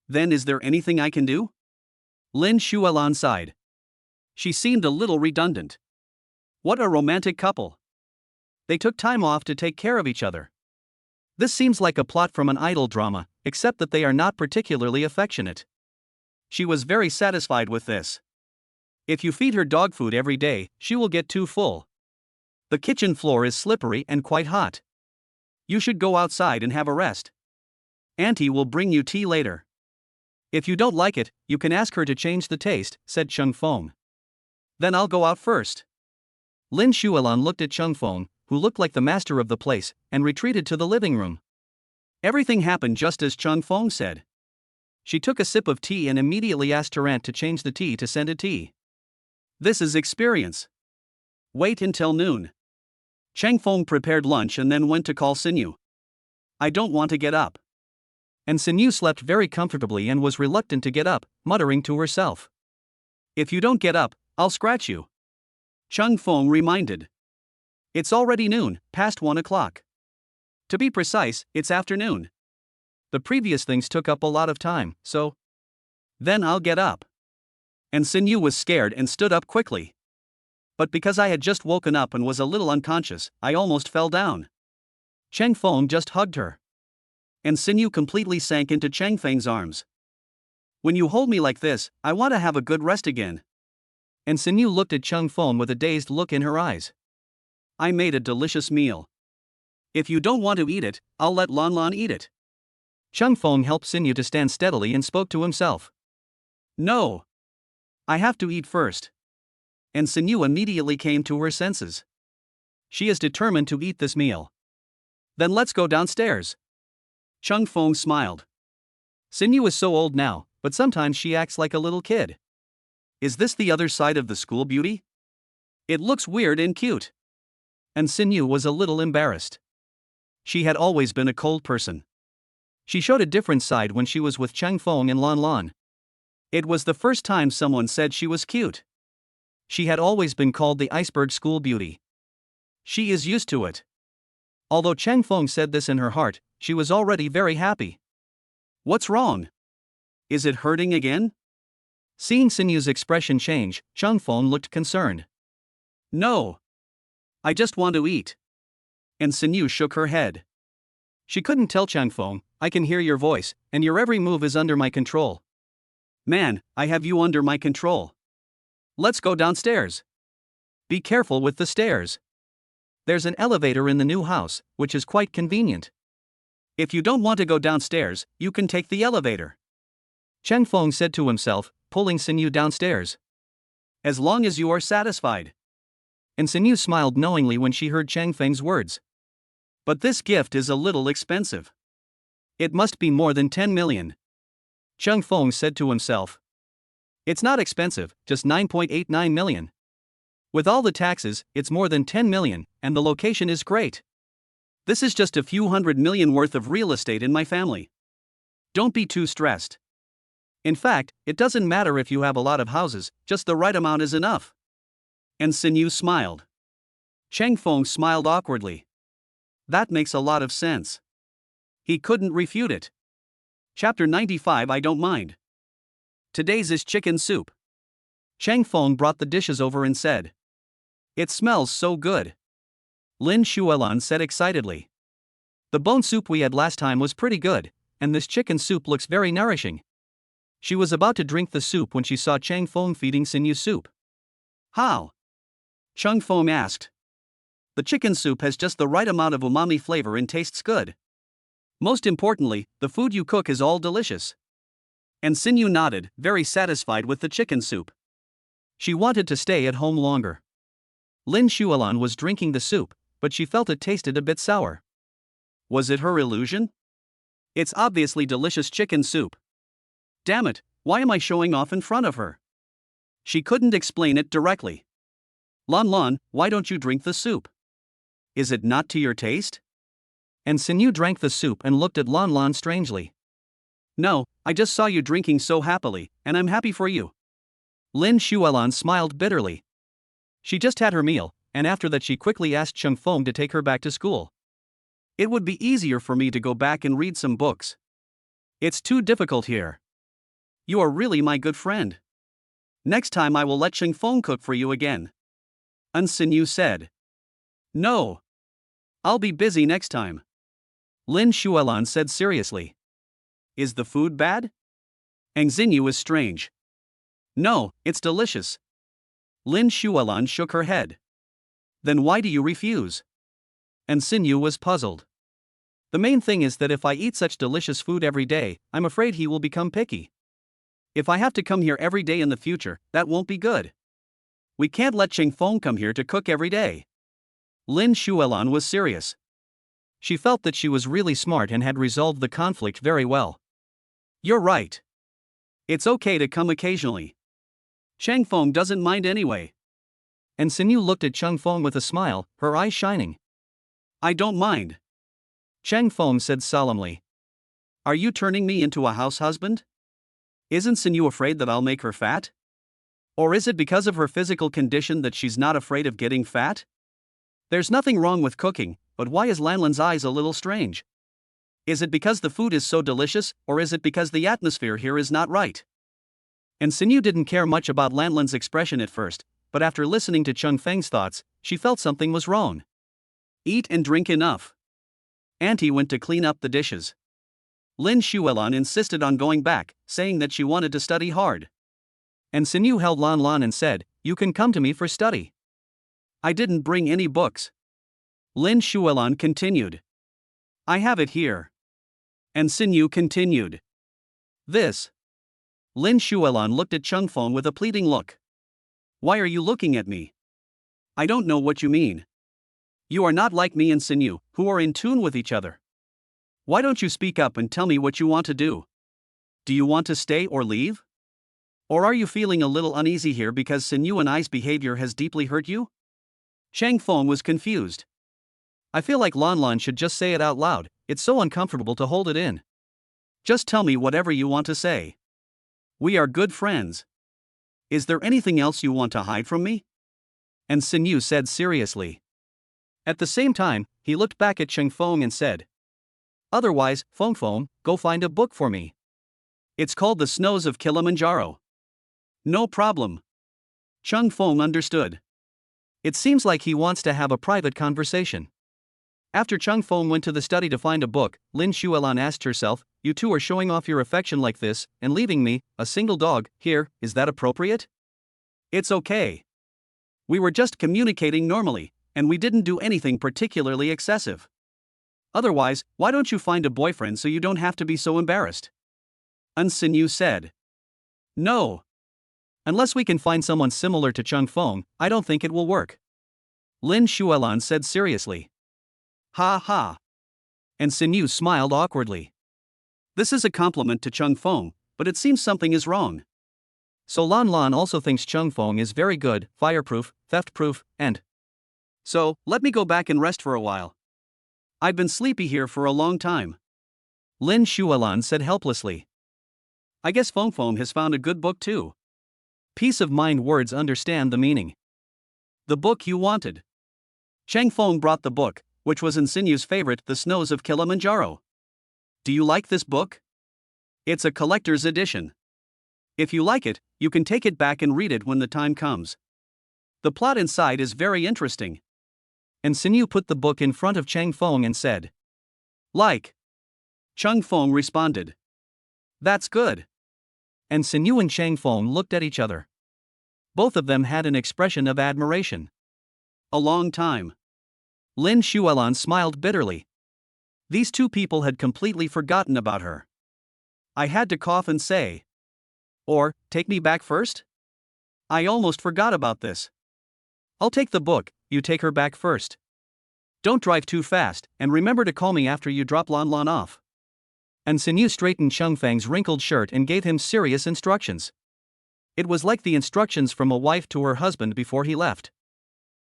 Then is there anything I can do? Lin Shualan sighed. She seemed a little redundant. What a romantic couple. They took time off to take care of each other. This seems like a plot from an idol drama, except that they are not particularly affectionate. She was very satisfied with this. If you feed her dog food every day, she will get too full. The kitchen floor is slippery and quite hot. You should go outside and have a rest. Auntie will bring you tea later. If you don't like it, you can ask her to change the taste, said Chang Feng. Then I'll go out first. Lin Shualan looked at Chang Feng, who looked like the master of the place, and retreated to the living room. Everything happened just as Chang Feng said. She took a sip of tea and immediately asked her aunt to change the tea to scented tea. This is experience. Wait until noon. Chang Feng prepared lunch and then went to call Xinyu. I don't want to get up. And Xinyu slept very comfortably and was reluctant to get up, muttering to herself. If you don't get up, I'll scratch you. Chang Feng reminded. It's already noon, past 1 o'clock. To be precise, it's afternoon. The previous things took up a lot of time, so. Then I'll get up. And Xinyu was scared and stood up quickly. But because I had just woken up and was a little unconscious, I almost fell down. Chang Feng just hugged her. And Xinyu completely sank into Chang Feng's arms. When you hold me like this, I want to have a good rest again. And Xinyu looked at Chang Feng with a dazed look in her eyes. I made a delicious meal. If you don't want to eat it, I'll let Lan Lan eat it. Chang Feng helped Xinyu to stand steadily and spoke to himself. No. I have to eat first. And Xinyu immediately came to her senses. She is determined to eat this meal. Then let's go downstairs. Chang Feng smiled. Xinyu is so old now, but sometimes she acts like a little kid. Is this the other side of the school beauty? It looks weird and cute. And Xinyu was a little embarrassed. She had always been a cold person. She showed a different side when she was with Chang Feng and Lan Lan. It was the first time someone said she was cute. She had always been called the iceberg school beauty. She is used to it. Although Chang Feng said this in her heart, she was already very happy. What's wrong? Is it hurting again? Seeing Sinyu's expression change, Chang Feng looked concerned. No. I just want to eat. And Sinyu shook her head. She couldn't tell Chang Feng, I can hear your voice, and your every move is under my control. Man, I have you under my control. Let's go downstairs. Be careful with the stairs. There's an elevator in the new house, which is quite convenient. If you don't want to go downstairs, you can take the elevator. Chang Feng said to himself, pulling Sinyu downstairs. As long as you are satisfied. And Sinyu smiled knowingly when she heard Chang Feng's words. But this gift is a little expensive. It must be more than 10 million. Chang Feng said to himself. It's not expensive, just 9.89 million. With all the taxes, it's more than 10 million, and the location is great. This is just a few $100 million worth of real estate in my family. Don't be too stressed. In fact, it doesn't matter if you have a lot of houses, just the right amount is enough. And Sinyu smiled. Chang Feng smiled awkwardly. That makes a lot of sense. He couldn't refute it. Chapter 95 I don't mind. Today's is chicken soup. Chang Feng brought the dishes over and said. It smells so good. Lin Shuelan said excitedly. The bone soup we had last time was pretty good, and this chicken soup looks very nourishing. She was about to drink the soup when she saw Chang Feng feeding Sinyu soup. How? Chang Feng asked. The chicken soup has just the right amount of umami flavor and tastes good. Most importantly, the food you cook is all delicious. And Sinyu nodded, very satisfied with the chicken soup. She wanted to stay at home longer. Lin Shuelan was drinking the soup, but she felt it tasted a bit sour. Was it her illusion? It's obviously delicious chicken soup. Damn it, why am I showing off in front of her? She couldn't explain it directly. Lon Lon, why don't you drink the soup? Is it not to your taste? And Sinyu drank the soup and looked at Lon Lon strangely. No, I just saw you drinking so happily, and I'm happy for you. Lin Shuelan smiled bitterly. She just had her meal, and after that she quickly asked Chang Feng to take her back to school. It would be easier for me to go back and read some books. It's too difficult here. You are really my good friend. Next time I will let Chang Feng cook for you again. And Sinyu said. No. I'll be busy next time. Lin Shuelan said seriously. Is the food bad? And Sinyu is strange. No, it's delicious. Lin Shuelan shook her head. Then why do you refuse? And Sinyu was puzzled. The main thing is that if I eat such delicious food every day, I'm afraid he will become picky. If I have to come here every day in the future, that won't be good. We can't let Chang Feng come here to cook every day. Lin Shuelan was serious. She felt that she was really smart and had resolved the conflict very well. You're right. It's okay to come occasionally. Chang Feng doesn't mind anyway. And Sinyu looked at Chang Feng with a smile, her eyes shining. I don't mind. Chang Feng said solemnly. Are you turning me into a house husband? Isn't Sinyu afraid that I'll make her fat? Or is it because of her physical condition that she's not afraid of getting fat? There's nothing wrong with cooking, but why is Lanlan's eyes a little strange? Is it because the food is so delicious, or is it because the atmosphere here is not right? And Sinyu didn't care much about Lanlan's expression at first, but after listening to Chang Feng's thoughts, she felt something was wrong. Eat and drink enough. Auntie went to clean up the dishes. Lin Shuelan insisted on going back, saying that she wanted to study hard. And Sinyu held Lan Lan and said, You can come to me for study. I didn't bring any books. Lin Shuelan continued. I have it here. And Sinyu continued. This. Lin Shuelan looked at Chang Feng with a pleading look. Why are you looking at me? I don't know what you mean. You are not like me and Sinyu, who are in tune with each other. Why don't you speak up and tell me what you want to do? Do you want to stay or leave? Or are you feeling a little uneasy here because Sinyu and I's behavior has deeply hurt you? Chang Feng was confused. I feel like Lan Lan should just say it out loud, it's so uncomfortable to hold it in. Just tell me whatever you want to say. We are good friends. Is there anything else you want to hide from me? And Sinyu said seriously. At the same time, he looked back at Chang Feng and said. Otherwise, Feng Feng, go find a book for me. It's called The Snows of Kilimanjaro. No problem. Chung Feng understood. It seems like he wants to have a private conversation. After Chung Feng went to the study to find a book, Lin Xuelan asked herself, "You two are showing off your affection like this, and leaving me, a single dog, here, is that appropriate?" It's okay. We were just communicating normally, and we didn't do anything particularly excessive. Otherwise, why don't you find a boyfriend so you don't have to be so embarrassed? An Xinyu said. No. Unless we can find someone similar to Chung Feng, I don't think it will work. Lin Xuelan said seriously. Ha ha. And Xinyu smiled awkwardly. This is a compliment to Chung Feng, but it seems something is wrong. So Lan Lan also thinks Chung Feng is very good, fireproof, theft-proof, and... So, let me go back and rest for a while. I've been sleepy here for a long time. Lin Xuelan said helplessly. I guess Feng Feng has found a good book too. Peace of mind words understand the meaning. The book you wanted. Chang Feng brought the book, which was An Xinyu's favorite, The Snows of Kilimanjaro. Do you like this book? It's a collector's edition. If you like it, you can take it back and read it when the time comes. The plot inside is very interesting. And Xinyu put the book in front of Chang Feng and said, "Like." Chung Feng responded. "That's good." And Xinyu and Chang Feng looked at each other. Both of them had an expression of admiration. A long time. Lin Xuelan smiled bitterly. These two people had completely forgotten about her. I had to cough and say. Or, take me back first? I almost forgot about this. I'll take the book, you take her back first. Don't drive too fast, and remember to call me after you drop Lan Lan off. And Xinyu straightened Chung Feng's wrinkled shirt and gave him serious instructions. It was like the instructions from a wife to her husband before he left.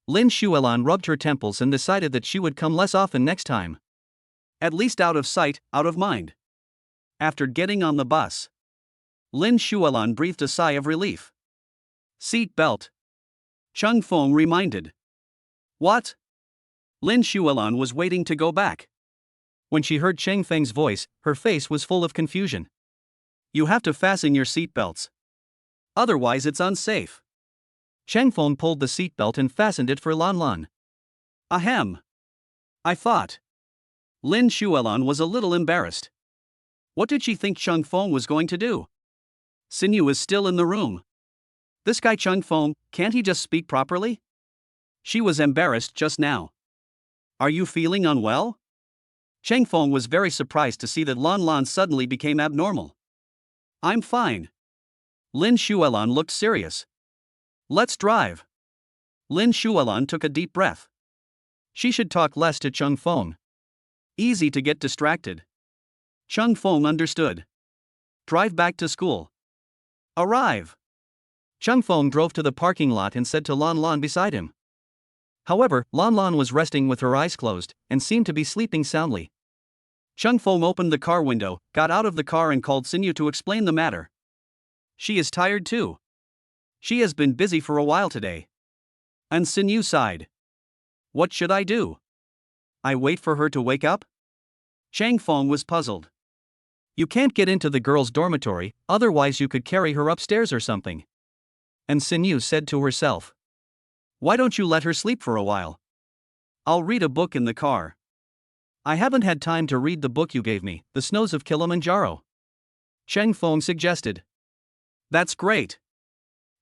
Lin Xuelan rubbed her temples and decided that she would come less often next time. At least out of sight, out of mind. After getting on the bus, Lin Xuelan breathed a sigh of relief. Seat belt. Chung Feng reminded. What? Lin Xuelan was waiting to go back. When she heard Chang Feng's voice, her face was full of confusion. You have to fasten your seatbelts. Otherwise it's unsafe. Chang Feng pulled the seatbelt and fastened it for Lan Lan. Ahem. I thought. Lin Xuelan was a little embarrassed. What did she think Chung Feng was going to do? Xinyu is still in the room. This guy Chung Feng, can't he just speak properly? She was embarrassed just now. Are you feeling unwell? Chang Feng was very surprised to see that Lan Lan suddenly became abnormal. I'm fine. Lin Xuelan looked serious. Let's drive. Lin Xuelan took a deep breath. She should talk less to Chung Feng. Easy to get distracted. Chung Feng understood. Drive back to school. Arrive. Chung Feng drove to the parking lot and said to Lan Lan beside him. However, Lan Lan was resting with her eyes closed, and seemed to be sleeping soundly. Chung Feng opened the car window, got out of the car and called Xinyu to explain the matter. She is tired too. She has been busy for a while today. And Xinyu sighed. What should I do? I wait for her to wake up? Chang Feng was puzzled. You can't get into the girls' dormitory, otherwise you could carry her upstairs or something. And Xinyu said to herself. Why don't you let her sleep for a while? I'll read a book in the car. I haven't had time to read the book you gave me, The Snows of Kilimanjaro. Chang Feng suggested. That's great.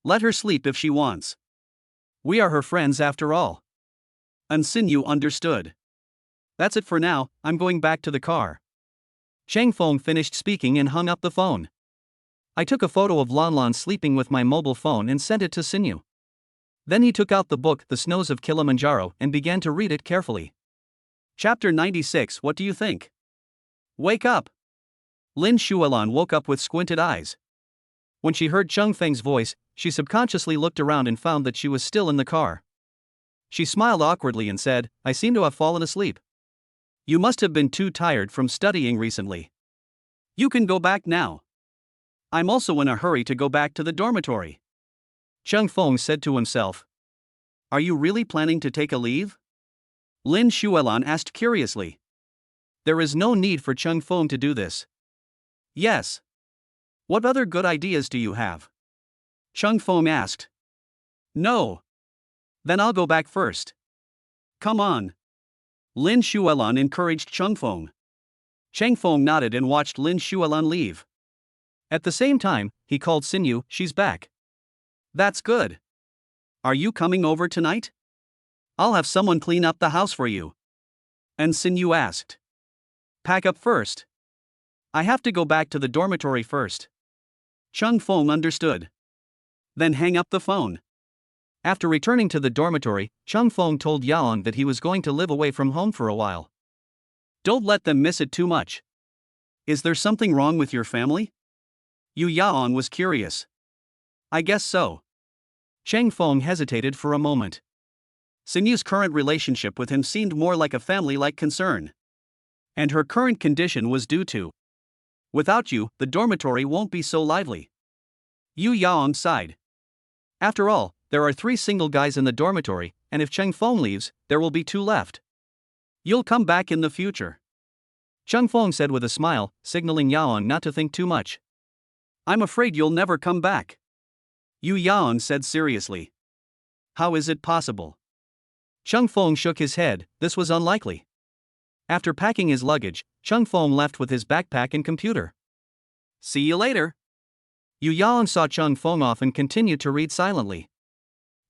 Let her sleep if she wants. We are her friends after all. And Xinyu understood. That's it for now, I'm going back to the car. Chang Feng finished speaking and hung up the phone. I took a photo of Lan Lan sleeping with my mobile phone and sent it to Xinyu. Then he took out the book The Snows of Kilimanjaro and began to read it carefully. Chapter 96. What do you think? Wake up. Lin Xuelan woke up with squinted eyes. When she heard Chung Feng's voice, she subconsciously looked around and found that she was still in the car. She smiled awkwardly and said, I seem to have fallen asleep. You must have been too tired from studying recently. You can go back now. I'm also in a hurry to go back to the dormitory. Chung Feng said to himself. Are you really planning to take a leave? Lin Xuelan asked curiously. There is no need for Chung Feng to do this. Yes. What other good ideas do you have? Chung Fong asked. No. Then I'll go back first. Come on. Lin Xuelan encouraged Chung Fong. Chang Fong nodded and watched Lin Xuelan leave. At the same time, he called Sinyu. She's back. That's good. Are you coming over tonight? I'll have someone clean up the house for you. And Sinyu asked. Pack up first. I have to go back to the dormitory first. Chung Fong understood. Then hang up the phone. After returning to the dormitory, Chung Fong told Yaon that he was going to live away from home for a while. Don't let them miss it too much. Is there something wrong with your family? Yu Yaon was curious. I guess so. Chang Fong hesitated for a moment. Sinyu's current relationship with him seemed more like a family-like concern. And her current condition was due to. Without you, the dormitory won't be so lively. Yu Yaon sighed. After all, there are 3 single guys in the dormitory, and if Chang Fong leaves, there will be 2 left. You'll come back in the future. Chung Fong said with a smile, signaling Yaon not to think too much. I'm afraid you'll never come back. Yu Yaon said seriously. How is it possible? Chung Fong shook his head. This was unlikely. After packing his luggage, Chung Fong left with his backpack and computer. See you later. Yu Yaon saw Chung Fong off and continued to read silently.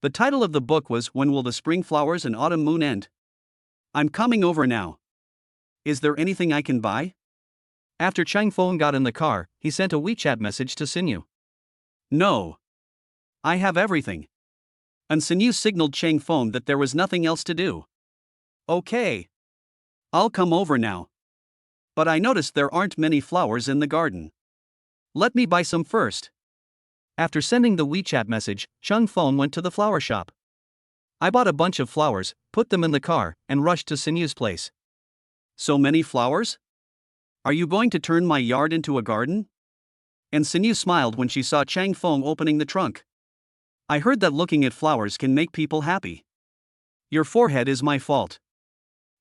The title of the book was When Will the Spring Flowers and Autumn Moon End? I'm coming over now. Is there anything I can buy? After Chang Fong got in the car, he sent a WeChat message to Sinyu. No. I have everything. And Sinyu signaled Chang Fong that there was nothing else to do. Okay. I'll come over now. But I noticed there aren't many flowers in the garden. Let me buy some first. After sending the WeChat message, Chung Fong went to the flower shop. I bought a bunch of flowers, put them in the car, and rushed to Sinyu's place. So many flowers? Are you going to turn my yard into a garden? And Sinyu smiled when she saw Chang Fong opening the trunk. I heard that looking at flowers can make people happy. Your forehead is my fault.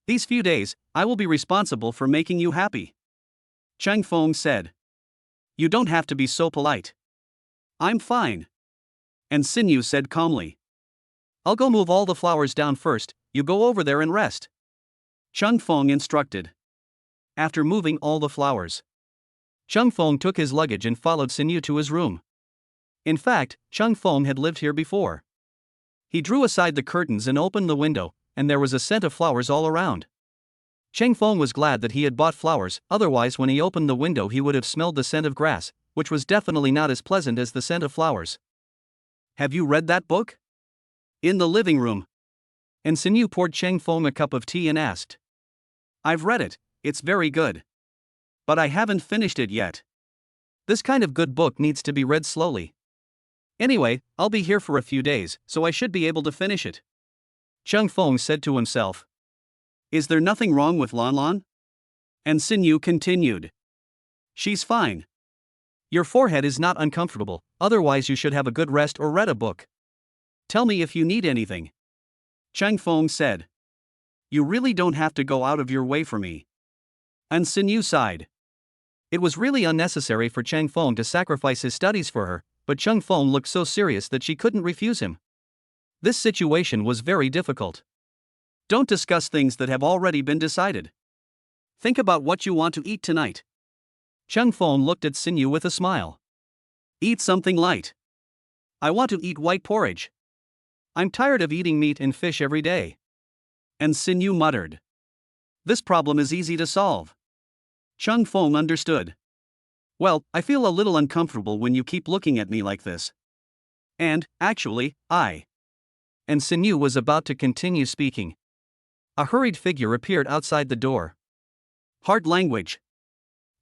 These few days, I will be responsible for making you happy. Chang Fong said. You don't have to be so polite. I'm fine. And Sinyu said calmly. I'll go move all the flowers down first, you go over there and rest. Chung Fong instructed. After moving all the flowers, Chung Fong took his luggage and followed Sinyu to his room. In fact, Chung Fong had lived here before. He drew aside the curtains and opened the window, and there was a scent of flowers all around. Chang Fong was glad that he had bought flowers, otherwise when he opened the window he would have smelled the scent of grass, which was definitely not as pleasant as the scent of flowers. Have you read that book? In the living room. And Sinyu poured Chang Fong a cup of tea and asked. I've read it, it's very good. But I haven't finished it yet. This kind of good book needs to be read slowly. Anyway, I'll be here for a few days, so I should be able to finish it. Chung Fong said to himself. Is there nothing wrong with Lan Lan? And Sinyu continued. She's fine. Your forehead is not uncomfortable, otherwise you should have a good rest or read a book. Tell me if you need anything. Chang Fong said. You really don't have to go out of your way for me. And Sinyu sighed. It was really unnecessary for Chang Fong to sacrifice his studies for her, but Chung Fong looked so serious that she couldn't refuse him. This situation was very difficult. Don't discuss things that have already been decided. Think about what you want to eat tonight. Chung Fong looked at Sinyu with a smile. Eat something light. I want to eat white porridge. I'm tired of eating meat and fish every day. And Sinyu muttered. This problem is easy to solve. Chung Fong understood. Well, I feel a little uncomfortable when you keep looking at me like this. And, actually, And Sinyu was about to continue speaking. A hurried figure appeared outside the door. Hard language.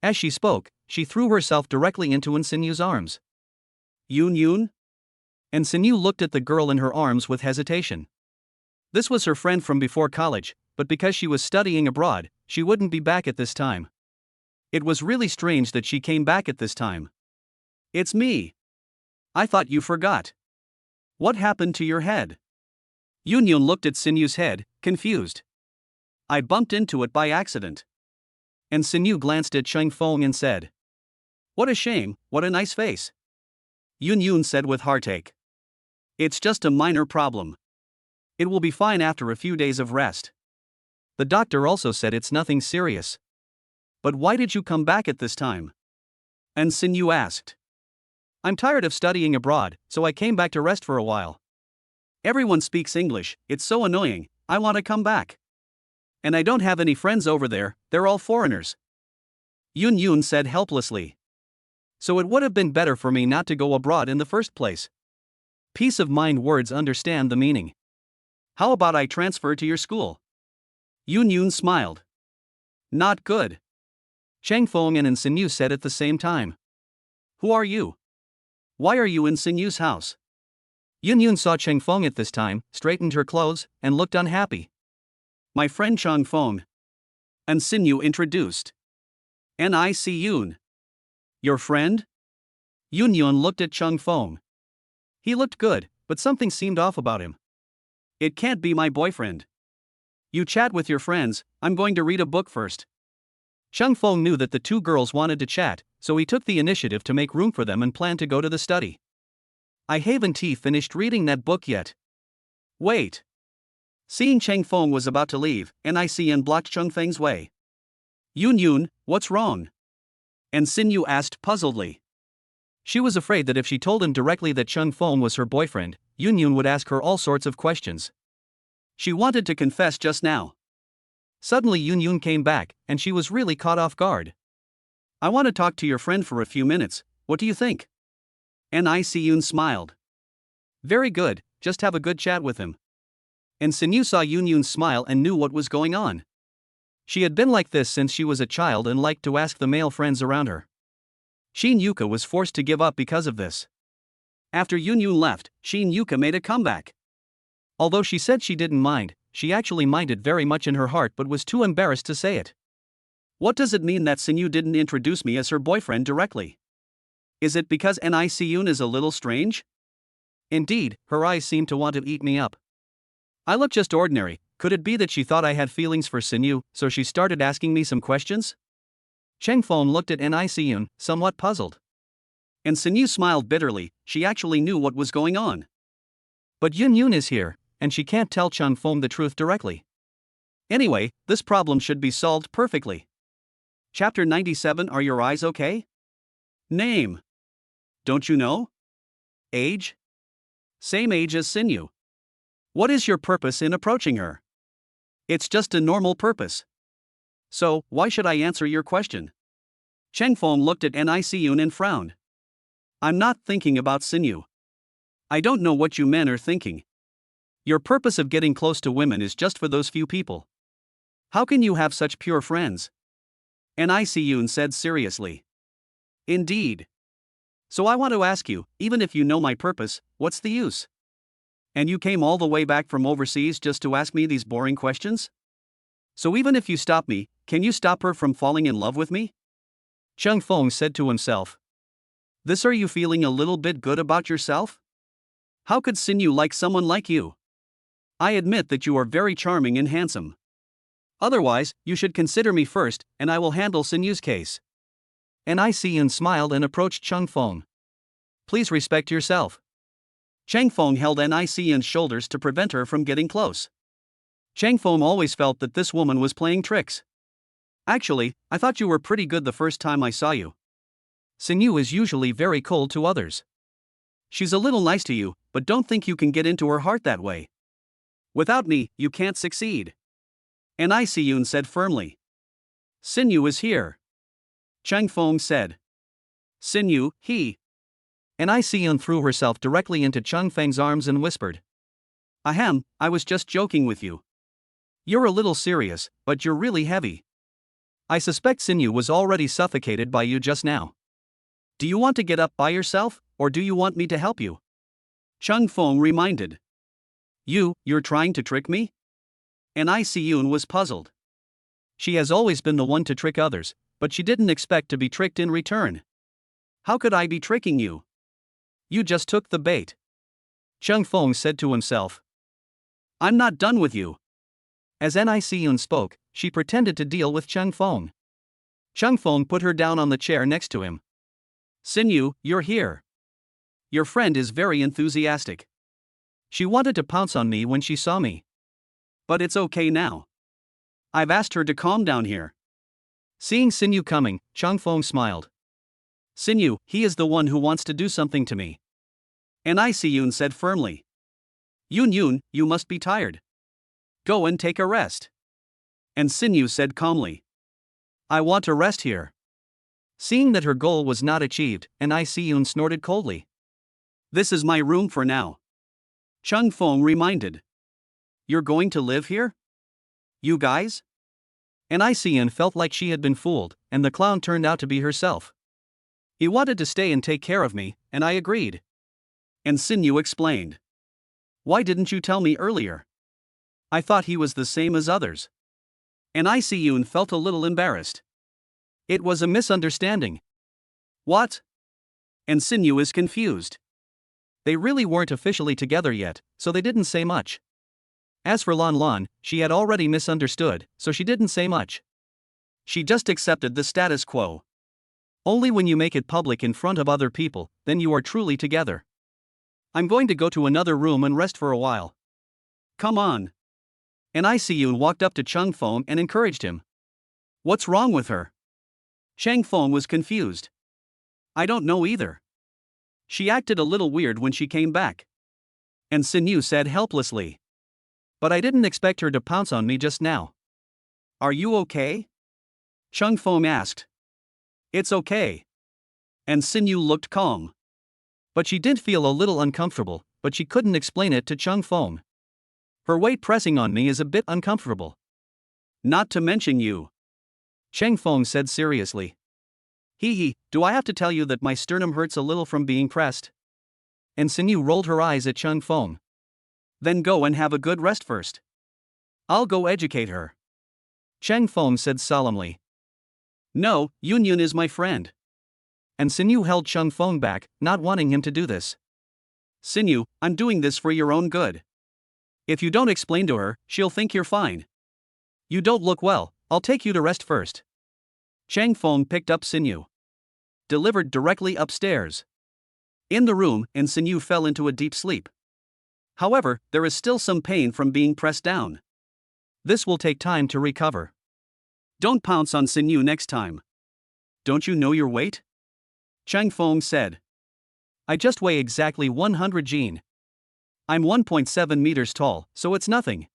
As she spoke, she threw herself directly into Sinyu's arms. Yun? And Sinyu looked at the girl in her arms with hesitation. This was her friend from before college, but because she was studying abroad, she wouldn't be back at this time. It was really strange that she came back at this time. It's me. I thought you forgot. What happened to your head? Yun looked at Sinyu's head, confused. I bumped into it by accident. And Sinyu glanced at Chang Fong and said. What a shame, what a nice face. Yun Yun said with heartache. It's just a minor problem. It will be fine after a few days of rest. The doctor also said it's nothing serious. But why did you come back at this time? And Sinyu asked. I'm tired of studying abroad, so I came back to rest for a while. Everyone speaks English, it's so annoying, I want to come back. And I don't have any friends over there, they're all foreigners. Yun Yun said helplessly. So it would have been better for me not to go abroad in the first place. Peace of mind words understand the meaning. How about I transfer to your school? Yun Yun smiled. Not good. Chang Feng and Sinyu said at the same time. Who are you? Why are you in Sinyu's house? Yun Yun saw Chang Feng at this time, straightened her clothes, and looked unhappy. My friend Chang Feng. And Sinyu introduced. N.I.C. Yun. Your friend? Yun Yun looked at Chang Feng. He looked good, but something seemed off about him. It can't be my boyfriend. You chat with your friends, I'm going to read a book first. Chang Feng knew that the two girls wanted to chat, so he took the initiative to make room for them and planned to go to the study. I haven't finished reading that book yet. Wait. Seeing Chang Feng was about to leave, N.I.C. blocked Chang Feng's way. Yun Yun, what's wrong? And Sinyu asked puzzledly. She was afraid that if she told him directly that Chang Feng was her boyfriend, Yun Yun would ask her all sorts of questions. She wanted to confess just now. Suddenly Yun Yun came back, and she was really caught off guard. I want to talk to your friend for a few minutes, what do you think? N.I.C. Yun smiled. Very good, just have a good chat with him. And Sinyu saw Yun Yun smile and knew what was going on. She had been like this since she was a child and liked to ask the male friends around her. Shin Yuka was forced to give up because of this. After Yun Yun left, Shin Yuka made a comeback. Although she said she didn't mind, she actually minded very much in her heart but was too embarrassed to say it. What does it mean that Sinyu didn't introduce me as her boyfriend directly? Is it because N.I.C. Yun is a little strange? Indeed, her eyes seemed to want to eat me up. I look just ordinary, could it be that she thought I had feelings for Sinyu, so she started asking me some questions? Chang Feng looked at N.I.C. Yun, somewhat puzzled. And Sinyu smiled bitterly, she actually knew what was going on. But Yun Yun is here, and she can't tell Chang Feng the truth directly. Anyway, this problem should be solved perfectly. Chapter 97. Are your eyes okay? Name. Don't you know? Age? Same age as Sinyu. What is your purpose in approaching her? It's just a normal purpose. So, why should I answer your question? Chang Feng looked at N.I.C. Yun and frowned. I'm not thinking about Sinyu. I don't know what you men are thinking. Your purpose of getting close to women is just for those few people. How can you have such pure friends? N.I.C. Yun said seriously. Indeed. So I want to ask you, even if you know my purpose, what's the use? And you came all the way back from overseas just to ask me these boring questions? So even if you stop me, can you stop her from falling in love with me? Chang Feng said to himself. This, are you feeling a little bit good about yourself? How could Sinyu like someone like you? I admit that you are very charming and handsome. Otherwise, you should consider me first, and I will handle Sinyu's case. N.I.C. Yun smiled and approached Chang Feng. Please respect yourself. Chang Feng held N.I.C. Yun's shoulders to prevent her from getting close. Chang Feng always felt that this woman was playing tricks. Actually, I thought you were pretty good the first time I saw you. Sinyu is usually very cold to others. She's a little nice to you, but don't think you can get into her heart that way. Without me, you can't succeed. N.I.C. Yun said firmly. Sinyu is here. Chang Feng said. Sinyu, he. N.I.C. Yun threw herself directly into Chang Feng's arms and whispered. Ahem, I was just joking with you. You're a little serious, but you're really heavy. I suspect Sinyu was already suffocated by you just now. Do you want to get up by yourself, or do you want me to help you? Chang Feng reminded. You're trying to trick me? N.I.C. Yun was puzzled. She has always been the one to trick others, but she didn't expect to be tricked in return. How could I be tricking you? You just took the bait. Chang Feng said to himself. I'm not done with you. As N.I.C. Yun spoke, she pretended to deal with Chang Feng. Chang Feng put her down on the chair next to him. Sinyu, you're here. Your friend is very enthusiastic. She wanted to pounce on me when she saw me. But it's okay now. I've asked her to calm down here. Seeing Sinyu coming, Changfeng smiled. Sinyu, he is the one who wants to do something to me. And Yun said firmly. Yun, you must be tired. Go and take a rest. And Sinyu said calmly. I want to rest here. Seeing that her goal was not achieved, and Yun snorted coldly. This is my room for now. Changfeng reminded. You're going to live here? You guys? And Yun felt like she had been fooled, and the clown turned out to be herself. He wanted to stay and take care of me, and I agreed. And Sinyu explained. Why didn't you tell me earlier? I thought he was the same as others. And Yun felt a little embarrassed. It was a misunderstanding. What? And Sinyu is confused. They really weren't officially together yet, so they didn't say much. As for Lan, she had already misunderstood, so she didn't say much. She just accepted the status quo. Only when you make it public in front of other people, then you are truly together. I'm going to go to another room and rest for a while. Come on. And Yun walked up to Changfeng and encouraged him. What's wrong with her? Changfeng was confused. I don't know either. She acted a little weird when she came back. And Sinyu said helplessly. But I didn't expect her to pounce on me just now. Are you okay? Changfeng asked. It's okay. And Sinyu looked calm. But she did feel a little uncomfortable, but she couldn't explain it to Changfeng. Her weight pressing on me is a bit uncomfortable. Not to mention you. Changfeng said seriously. Do I have to tell you that my sternum hurts a little from being pressed? And Sinyu rolled her eyes at Changfeng. Then go and have a good rest first. I'll go educate her. Changfeng said solemnly. No, Yun is my friend. And Sinyu held Changfeng back, not wanting him to do this. Sinyu, I'm doing this for your own good. If you don't explain to her, she'll think you're fine. You don't look well, I'll take you to rest first. Changfeng picked up Sinyu. Delivered directly upstairs. In the room, and Sinyu fell into a deep sleep. However, there is still some pain from being pressed down. This will take time to recover. Don't pounce on Sinyu next time. Don't you know your weight? Changfeng said. I just weigh exactly 100 jin. I'm 1.7 meters tall, so it's nothing.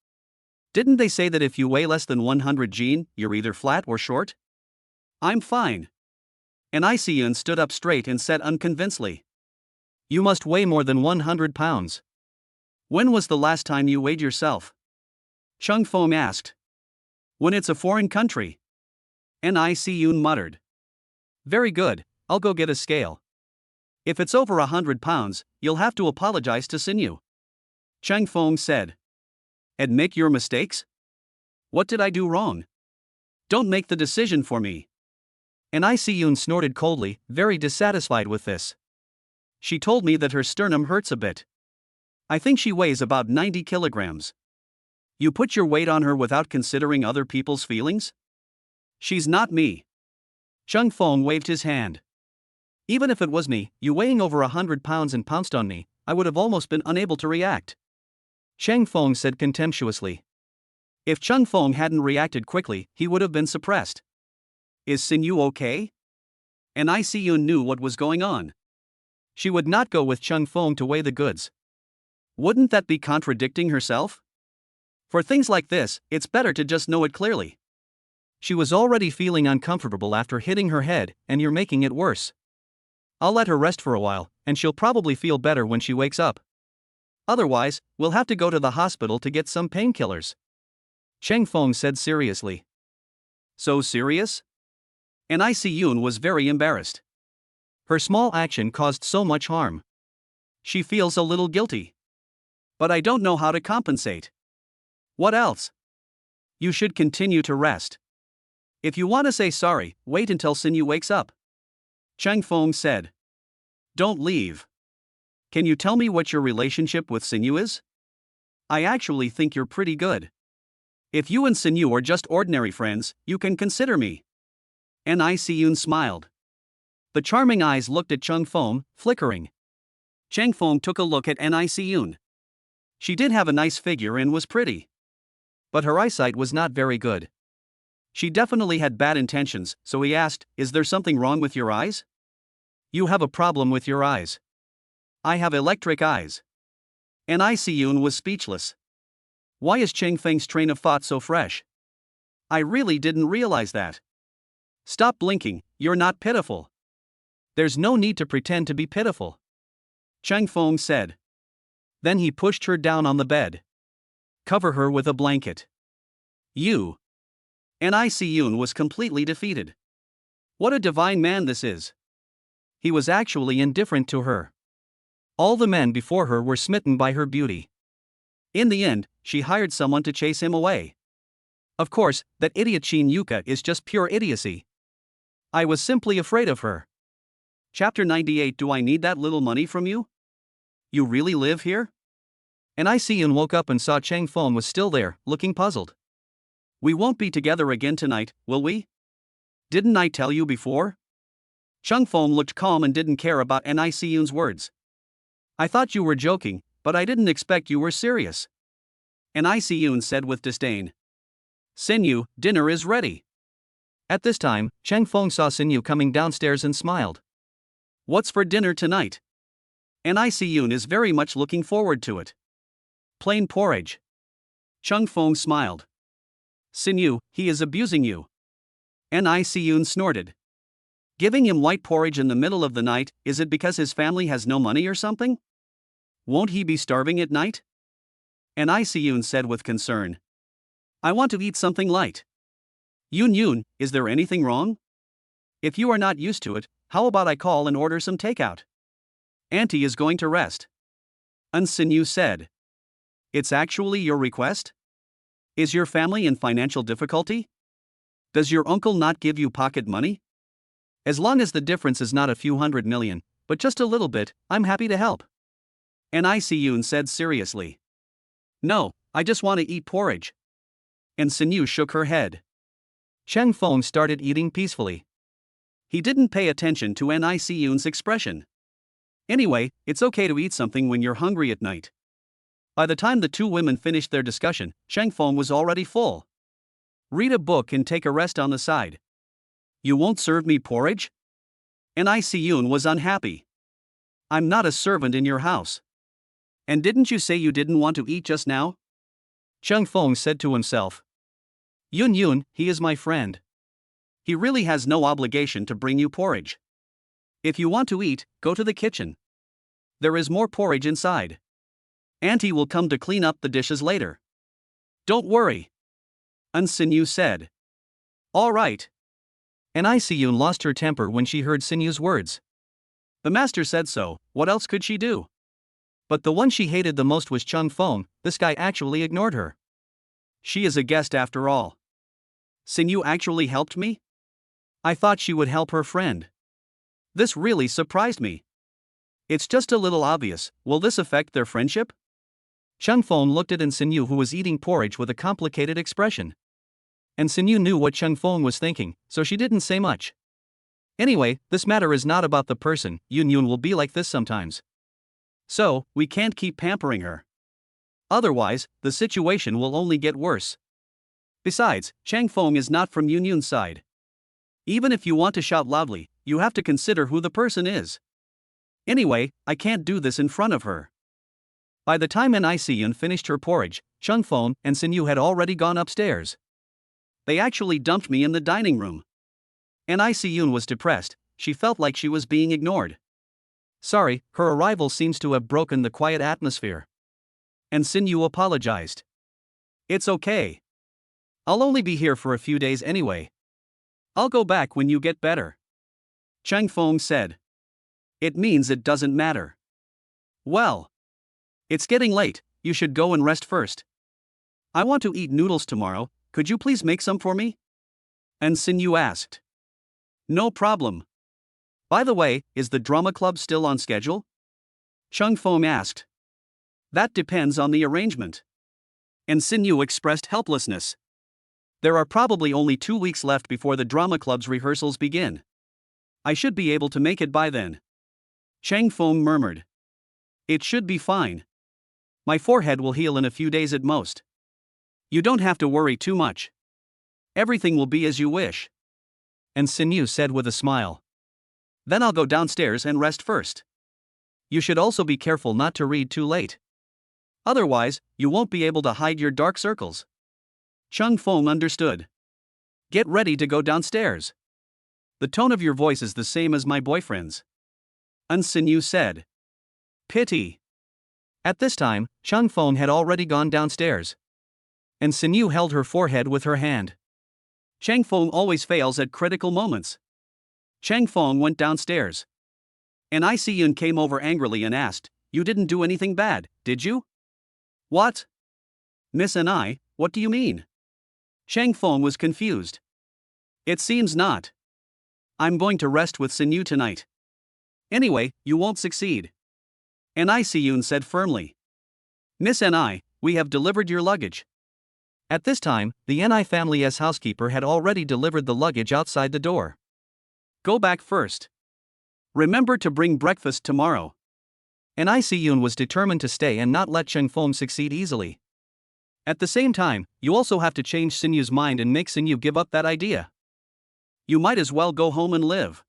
Didn't they say that if you weigh less than 100 jin, you're either flat or short? I'm fine. And Yun stood up straight and said unconvincedly. You must weigh more than 100 pounds. When was the last time you weighed yourself? Changfeng asked. When it's a foreign country. And Yun muttered. Very good, I'll go get a scale. If it's over 100 pounds, you'll have to apologize to Sinyu. Changfeng said. Admit your mistakes? What did I do wrong? Don't make the decision for me. And Yun snorted coldly, very dissatisfied with this. She told me that her sternum hurts a bit. I think she weighs about 90 kilograms. You put your weight on her without considering other people's feelings? She's not me. Changfeng waved his hand. Even if it was me, you weighing over 100 pounds and pounced on me, I would have almost been unable to react. Changfeng said contemptuously. If Changfeng hadn't reacted quickly, he would have been suppressed. Is Sinyu okay? And Yun knew what was going on. She would not go with Changfeng to weigh the goods. Wouldn't that be contradicting herself? For things like this, it's better to just know it clearly. She was already feeling uncomfortable after hitting her head, and you're making it worse. I'll let her rest for a while, and she'll probably feel better when she wakes up. Otherwise, we'll have to go to the hospital to get some painkillers. Changfeng said seriously. So serious? And Yun was very embarrassed. Her small action caused so much harm. She feels a little guilty. But I don't know how to compensate. What else? You should continue to rest. If you want to say sorry, wait until Sinyu wakes up. Changfeng said. Don't leave. Can you tell me what your relationship with Sinyu is? I actually think you're pretty good. If you and Sinyu are just ordinary friends, you can consider me. And Yun smiled. The charming eyes looked at Changfeng, flickering. Chang Feng took a look at Nicun. She did have a nice figure and was pretty. But her eyesight was not very good. She definitely had bad intentions, so he asked, "Is there something wrong with your eyes?" You have a problem with your eyes. I have electric eyes. Nicun was speechless. Why is Chang Feng's train of thought so fresh? I really didn't realize that. Stop blinking, you're not pitiful. There's no need to pretend to be pitiful, Chang Feng said. Then he pushed her down on the bed. Cover her with a blanket. You. Nicun was completely defeated. What a divine man this is. He was actually indifferent to her. All the men before her were smitten by her beauty. In the end, she hired someone to chase him away. Of course, that idiot Shin Yuka is just pure idiocy. I was simply afraid of her. Chapter 98. Do I need that little money from you? You really live here? Nicun woke up and saw Chang Feng was still there, looking puzzled. We won't be together again tonight, will we? Didn't I tell you before? Chang Feng looked calm and didn't care about Nicun's words. I thought you were joking, but I didn't expect you were serious. Nicun said with disdain. Sinyu, dinner is ready. At this time, Chang Feng saw Sinyu coming downstairs and smiled. What's for dinner tonight? Nicun is very much looking forward to it. Plain porridge. Chang Feng smiled. Sinyu, he is abusing you. Nicun snorted. Giving him white porridge in the middle of the night, is it because his family has no money or something? Won't he be starving at night? Nicun said with concern. I want to eat something light. Yun, is there anything wrong? If you are not used to it, how about I call and order some takeout? Auntie is going to rest. Sinyu said. It's actually your request? Is your family in financial difficulty? Does your uncle not give you pocket money? As long as the difference is not a few $100 million, but just a little bit, I'm happy to help. Nicun said seriously. No, I just want to eat porridge. Sinyu shook her head. Chang Feng started eating peacefully. He didn't pay attention to Nicun's expression. Anyway, it's okay to eat something when you're hungry at night. By the time the two women finished their discussion, Chang Feng was already full. Read a book and take a rest on the side. You won't serve me porridge? Nicun was unhappy. I'm not a servant in your house. And didn't you say you didn't want to eat just now? Chang Feng said to himself. Yun, he is my friend. He really has no obligation to bring you porridge. If you want to eat, go to the kitchen. There is more porridge inside. Auntie will come to clean up the dishes later. Don't worry. Sinyu said. All right. Nicun lost her temper when she heard Sinyu's words. The master said so, what else could she do? But the one she hated the most was Chang Feng. This guy actually ignored her. She is a guest after all. Sinyu actually helped me? I thought she would help her friend. This really surprised me. It's just a little obvious. Will this affect their friendship? Chang Feng looked at Sinyu, who was eating porridge with a complicated expression. Sinyu knew what Chang Feng was thinking, so she didn't say much. Anyway, this matter is not about the person. Yun will be like this sometimes. So, we can't keep pampering her. Otherwise, the situation will only get worse. Besides, Chang Feng is not from Yun's side. Even if you want to shout loudly, you have to consider who the person is. Anyway, I can't do this in front of her. By the time Nicun finished her porridge, Chang Feng and Sinyu had already gone upstairs. They actually dumped me in the dining room. Nicun was depressed. She felt like she was being ignored. Sorry, her arrival seems to have broken the quiet atmosphere. Sinyu apologized. It's okay. I'll only be here for a few days anyway. I'll go back when you get better. Chang Feng said. It means it doesn't matter. Well. It's getting late, you should go and rest first. I want to eat noodles tomorrow, could you please make some for me? Sinyu asked. No problem. By the way, is the drama club still on schedule? Chang Feng asked. That depends on the arrangement. Sinyu expressed helplessness. There are probably only 2 weeks left before the drama club's rehearsals begin. I should be able to make it by then. Chang Feng murmured. It should be fine. My forehead will heal in a few days at most. You don't have to worry too much. Everything will be as you wish. And Sinyu said with a smile. Then I'll go downstairs and rest first. You should also be careful not to read too late. Otherwise, you won't be able to hide your dark circles. Chung Feng understood. Get ready to go downstairs. The tone of your voice is the same as my boyfriend's. Sinyu said. Pity. At this time, Chung Feng had already gone downstairs. And Sinyu held her forehead with her hand. Chang Feng always fails at critical moments. Chang Feng went downstairs. And Yun came over angrily and asked, You didn't do anything bad, did you? What? Miss Ni, what do you mean? Chang Feng was confused. It seems not. I'm going to rest with Sinyu tonight. Anyway, you won't succeed. And Yun said firmly. Miss Ni, we have delivered your luggage. At this time, the Ni family's housekeeper had already delivered the luggage outside the door. Go back first. Remember to bring breakfast tomorrow. And Yun was determined to stay and not let Cheng Feng succeed easily. At the same time, you also have to change Sinyu's mind and make Sinyu give up that idea. You might as well go home and live.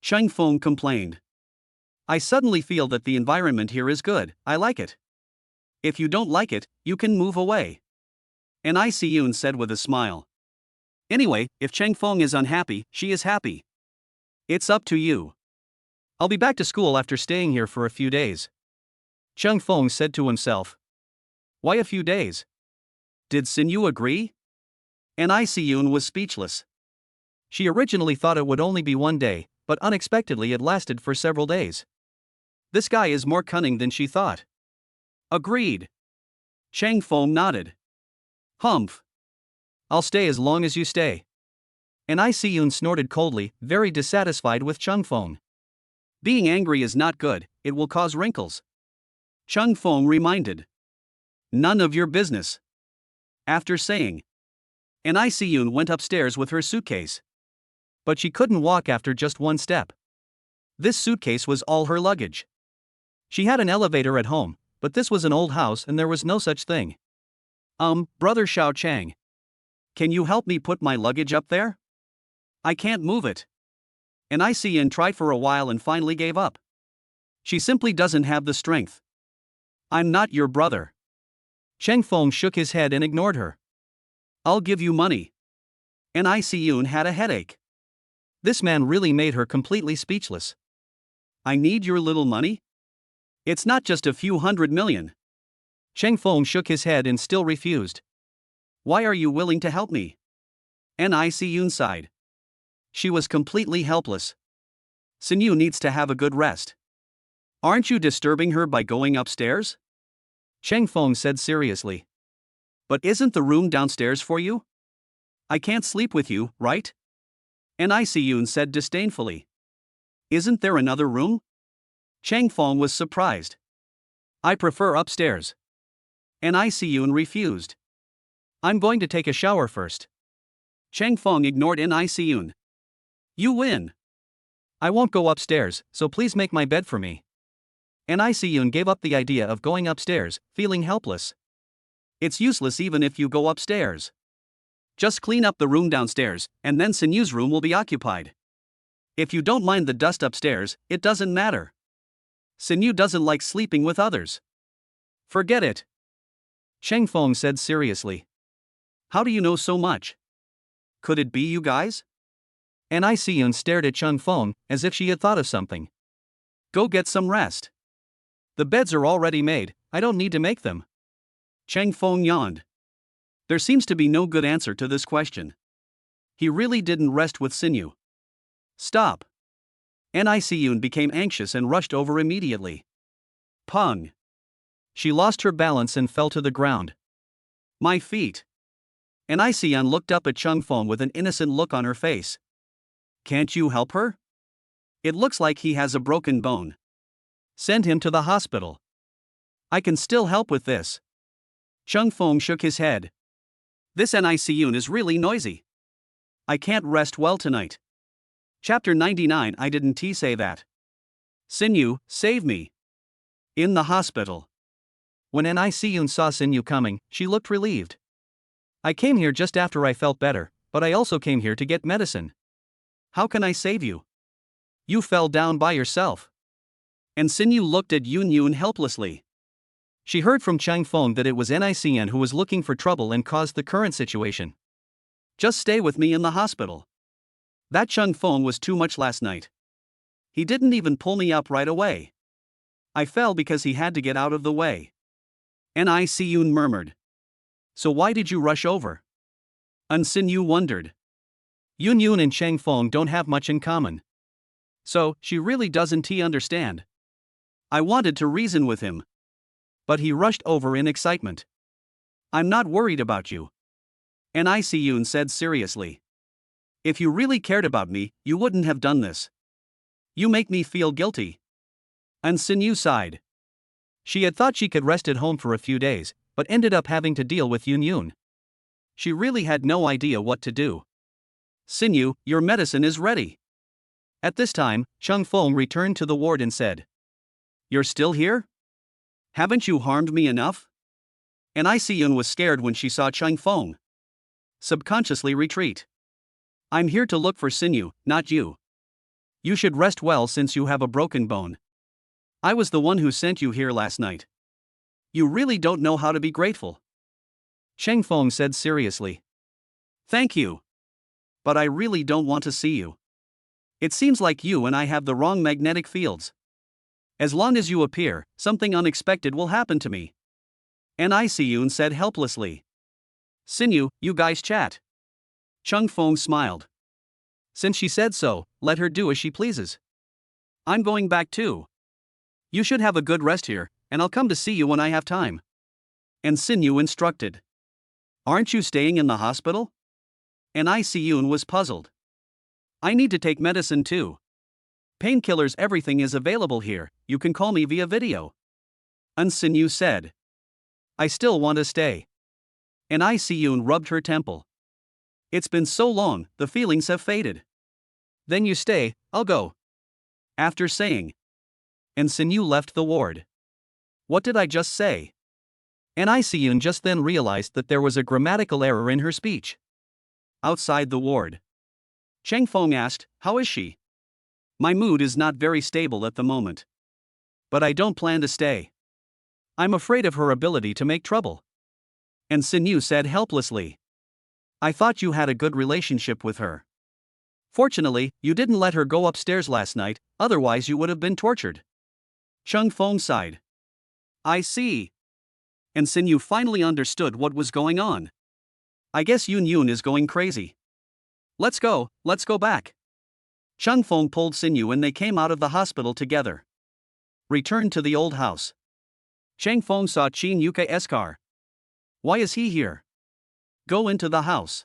Cheng Feng complained. I suddenly feel that the environment here is good, I like it. If you don't like it, you can move away. And Yun said with a smile. Anyway, if Cheng Feng is unhappy, she is happy. It's up to you. I'll be back to school after staying here for a few days. Cheng Feng said to himself. Why a few days? Did Sinyu agree? And Yun was speechless. She originally thought it would only be one day, but unexpectedly it lasted for several days. This guy is more cunning than she thought. Agreed. Cheng Feng nodded. Humph. I'll stay as long as you stay. And Yun snorted coldly, very dissatisfied with Cheng Feng. Being angry is not good, it will cause wrinkles. Cheng Feng reminded. None of your business. After saying. And Yun went upstairs with her suitcase. But she couldn't walk after just one step. This suitcase was all her luggage. She had an elevator at home, but this was an old house and there was no such thing. Brother Xiao Chang. Can you help me put my luggage up there? I can't move it. And Yun tried for a while and finally gave up. She simply doesn't have the strength. I'm not your brother. Cheng Feng shook his head and ignored her. I'll give you money. And Yun had a headache. This man really made her completely speechless. I need your little money? It's not just a few 100 million. Cheng Feng shook his head and still refused. Why are you willing to help me? And Yun sighed. She was completely helpless. Sinyu needs to have a good rest. Aren't you disturbing her by going upstairs? Cheng Feng said seriously. But isn't the room downstairs for you? I can't sleep with you, right? And Yun said disdainfully. Isn't there another room? Cheng Feng was surprised. I prefer upstairs. And Yun refused. I'm going to take a shower first. Cheng Feng ignored Yun. You win. I won't go upstairs, so please make my bed for me. And Yun gave up the idea of going upstairs, feeling helpless. It's useless even if you go upstairs. Just clean up the room downstairs, and then Sinyu's room will be occupied. If you don't mind the dust upstairs, it doesn't matter. Sinyu doesn't like sleeping with others. Forget it. Cheng Feng said seriously. How do you know so much? Could it be you guys? And Yun stared at Cheng Feng, as if she had thought of something. Go get some rest. The beds are already made, I don't need to make them. Cheng Feng yawned. There seems to be no good answer to this question. He really didn't rest with Sinyu. Stop. And Yun became anxious and rushed over immediately. Pung. She lost her balance and fell to the ground. My feet. And Yun looked up at Cheng Feng with an innocent look on her face. Can't you help her? It looks like he has a broken bone. Send him to the hospital. I can still help with this. Cheng Feng shook his head. This Yun is really noisy. I can't rest well tonight. Chapter 99. I didn't say that. Sinyu, save me. In the hospital. When Nicun saw Sinyu coming, she looked relieved. I came here just after I felt better, but I also came here to get medicine. How can I save you? You fell down by yourself. And Sinyu looked at Yun helplessly. She heard from Chang Feng that it was Nicun who was looking for trouble and caused the current situation. Just stay with me in the hospital. That Chang Feng was too much last night. He didn't even pull me up right away. I fell because he had to get out of the way. Nicun murmured. So why did you rush over? Sinyu wondered. Yun and Chang Feng don't have much in common. So, she really doesn't understand. I wanted to reason with him. But he rushed over in excitement. I'm not worried about you. Nicun said seriously. If you really cared about me, you wouldn't have done this. You make me feel guilty. Sinyu sighed. She had thought she could rest at home for a few days, but ended up having to deal with Yun. She really had no idea what to do. Sinyu, your medicine is ready. At this time, Chang Feng returned to the ward and said, You're still here? Haven't you harmed me enough? Nicun was scared when she saw Chang Feng. Subconsciously retreat. I'm here to look for Sinyu, not you. You should rest well since you have a broken bone. I was the one who sent you here last night. You really don't know how to be grateful. Chang Feng said seriously. Thank you. But I really don't want to see you. It seems like you and I have the wrong magnetic fields. As long as you appear, something unexpected will happen to me. Nicun said helplessly. Sinyu, you guys chat. Chang Feng smiled. Since she said so, let her do as she pleases. I'm going back too. You should have a good rest here, and I'll come to see you when I have time. Sinyu instructed. Aren't you staying in the hospital? Nicun was puzzled. I need to take medicine too. Painkillers, everything is available here, you can call me via video. Sinyu said. I still want to stay. Nicun rubbed her temple. It's been so long, the feelings have faded. Then you stay, I'll go. After saying. Sinyu left the ward. What did I just say? Nicun just then realized that there was a grammatical error in her speech. Outside the ward. Chang Feng asked, How is she? My mood is not very stable at the moment. But I don't plan to stay. I'm afraid of her ability to make trouble. Sinyu said helplessly. I thought you had a good relationship with her. Fortunately, you didn't let her go upstairs last night, otherwise you would have been tortured. Chang Feng sighed. I see. Sinyu finally understood what was going on. I guess Yun is going crazy. Let's go back. Chang Feng pulled Sinyu and they came out of the hospital together. Returned to the old house. Chang Feng saw Qin Yuka's car. Why is he here? Go into the house.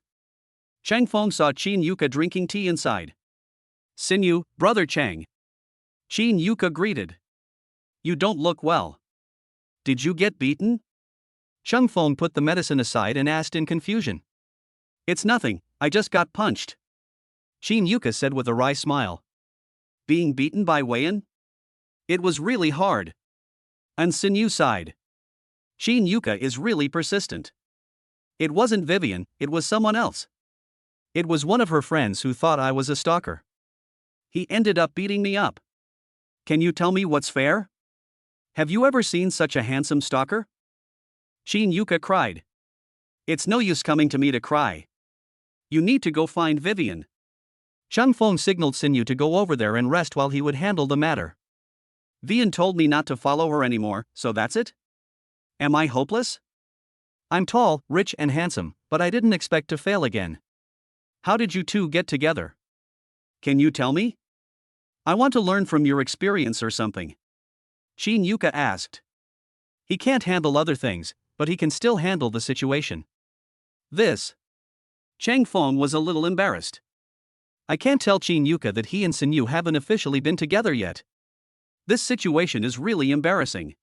Chang Feng saw Qin Yuka drinking tea inside. Sinyu, brother Chang. Qin Yuka greeted. You don't look well. Did you get beaten? Chang Feng put the medicine aside and asked in confusion. It's nothing, I just got punched. Qin Yuka said with a wry smile. Being beaten by Weian? It was really hard. Sinyu sighed. Qin Yuka is really persistent. It wasn't Vivian, it was someone else. It was one of her friends who thought I was a stalker. He ended up beating me up. Can you tell me what's fair? Have you ever seen such a handsome stalker? Qin Yuka cried. It's no use coming to me to cry. You need to go find Vivian. Chang Feng signaled Sinyu to go over there and rest while he would handle the matter. Vivian told me not to follow her anymore, so that's it? Am I hopeless? I'm tall, rich and handsome, but I didn't expect to fail again. How did you two get together? Can you tell me? I want to learn from your experience or something. Qin Yuka asked. He can't handle other things, but he can still handle the situation. This. Chang Feng was a little embarrassed. I can't tell Qin Yuka that he and Sinyu haven't officially been together yet. This situation is really embarrassing.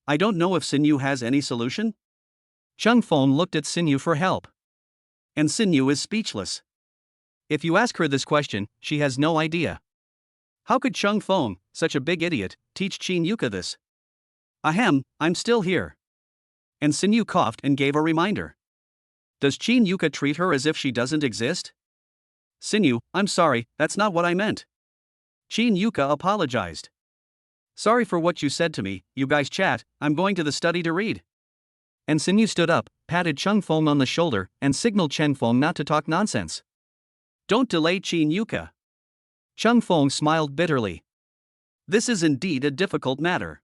I don't know if Sinyu has any solution? Chang Feng looked at Sinyu for help. Sinyu is speechless. If you ask her this question, she has no idea. How could Chang Feng, such a big idiot, teach Qin Yuka this? Ahem, I'm still here. And Sinyu coughed and gave a reminder. Does Chin Yuka treat her as if she doesn't exist? Sinyu, I'm sorry, that's not what I meant. Chin Yuka apologized. Sorry for what you said to me, you guys chat, I'm going to the study to read. And Sinyu stood up, patted Cheng Feng on the shoulder, and signaled Cheng Feng not to talk nonsense. Don't delay, Chin Yuka. Cheng Feng smiled bitterly. This is indeed a difficult matter.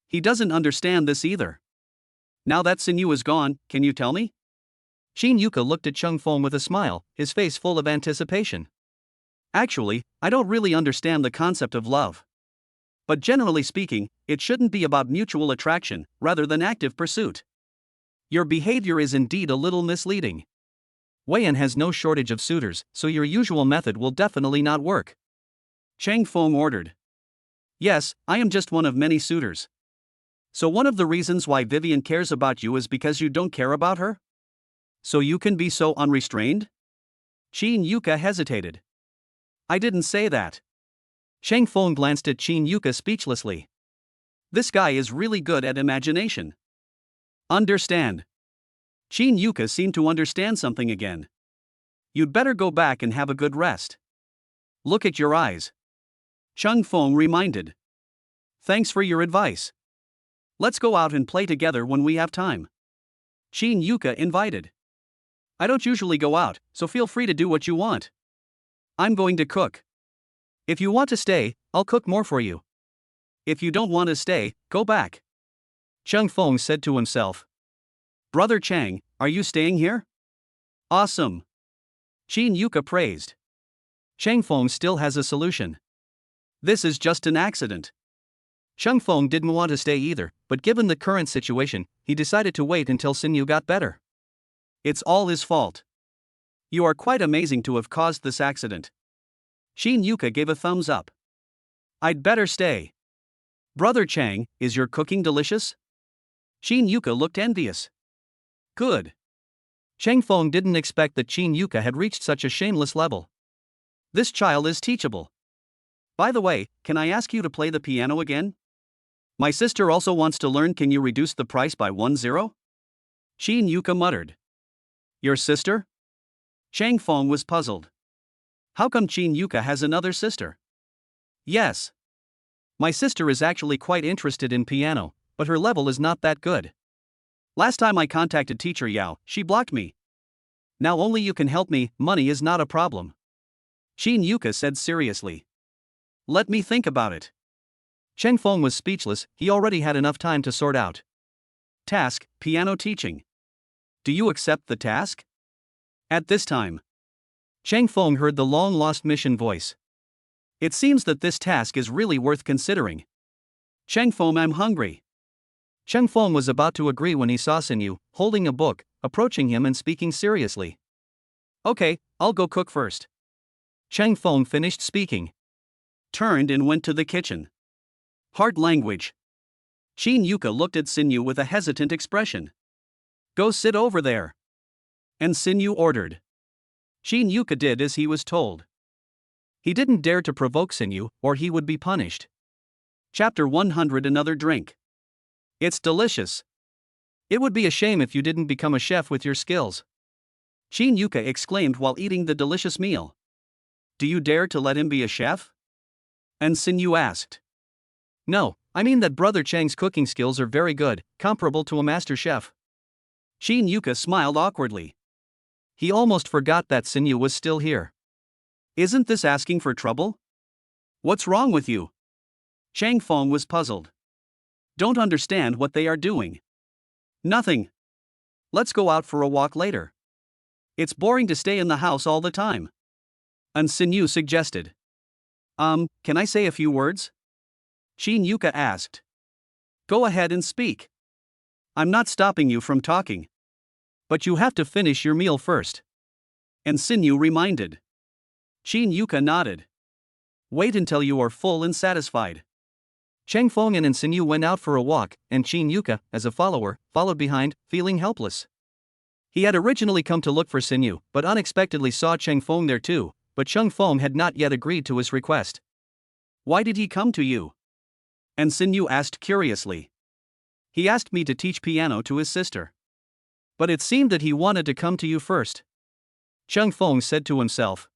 He doesn't understand this either. Now that Sinyu is gone, can you tell me? Chin Yuka looked at Cheng Feng with a smile, his face full of anticipation. Actually, I don't really understand the concept of love. But generally speaking, it shouldn't be about mutual attraction, rather than active pursuit. Your behavior is indeed a little misleading. Weiyan has no shortage of suitors, so your usual method will definitely not work. Cheng Feng ordered. Yes, I am just one of many suitors. So one of the reasons why Vivian cares about you is because you don't care about her? So you can be so unrestrained? Chin Yuka hesitated. I didn't say that. Cheng Feng glanced at Chin Yuka speechlessly. This guy is really good at imagination. Understand. Chin Yuka seemed to understand something again. You'd better go back and have a good rest. Look at your eyes. Cheng Feng reminded. Thanks for your advice. Let's go out and play together when we have time. Chin Yuka invited. I don't usually go out, so feel free to do what you want. I'm going to cook. If you want to stay, I'll cook more for you. If you don't want to stay, go back. Cheng Feng said to himself. Brother Chang, are you staying here? Awesome. Chin Yuka praised. Cheng Feng still has a solution. This is just an accident. Cheng Feng didn't want to stay either, but given the current situation, he decided to wait until Sinyu got better. It's all his fault. You are quite amazing to have caused this accident. Chin Yuka gave a thumbs up. I'd better stay. Brother Chang, is your cooking delicious? Chin Yuka looked envious. Good. Cheng Feng didn't expect that Chin Yuka had reached such a shameless level. This child is teachable. By the way, can I ask you to play the piano again? My sister also wants to learn. Can you reduce the price by 10? Chin Yuka muttered. Your sister? Cheng Feng was puzzled. How come Chin Yuka has another sister? Yes. My sister is actually quite interested in piano, but her level is not that good. Last time I contacted teacher Yao, she blocked me. Now only you can help me. Money is not a problem. Chin Yuka said seriously. Let me think about it. Cheng Feng was speechless. He already had enough time to sort out. Task, piano teaching. Do you accept the task? At this time, Cheng Feng heard the long-lost mission voice. It seems that this task is really worth considering. Cheng Feng, I'm hungry. Cheng Feng was about to agree when he saw Sinyu, holding a book, approaching him and speaking seriously. Okay, I'll go cook first. Cheng Feng finished speaking. Turned and went to the kitchen. Hard language. Chin Yuka looked at Sinyu with a hesitant expression. Go sit over there. And Sinyu ordered. Chin Yuka did as he was told. He didn't dare to provoke Sinyu, or he would be punished. Chapter 100. Another drink. It's delicious. It would be a shame if you didn't become a chef with your skills. Chin Yuka exclaimed while eating the delicious meal. Do you dare to let him be a chef? And Sinyu asked. No, I mean that Brother Chang's cooking skills are very good, comparable to a master chef. Chin Yuka smiled awkwardly. He almost forgot that Sinyu was still here. Isn't this asking for trouble? What's wrong with you? Cheng Feng was puzzled. Don't understand what they are doing. Nothing. Let's go out for a walk later. It's boring to stay in the house all the time. And Sinyu suggested. Can I say a few words? Chin Yuka asked. Go ahead and speak. I'm not stopping you from talking. But you have to finish your meal first. And Sinyu reminded. Chin Yuka nodded. Wait until you are full and satisfied. Cheng Feng and Sinyu went out for a walk, and Chin Yuka, as a follower, followed behind, feeling helpless. He had originally come to look for Sinyu, but unexpectedly saw Cheng Feng there too, but Cheng Feng had not yet agreed to his request. Why did he come to you? And Sinyu asked curiously. He asked me to teach piano to his sister. But it seemed that he wanted to come to you first. Cheng Feng said to himself.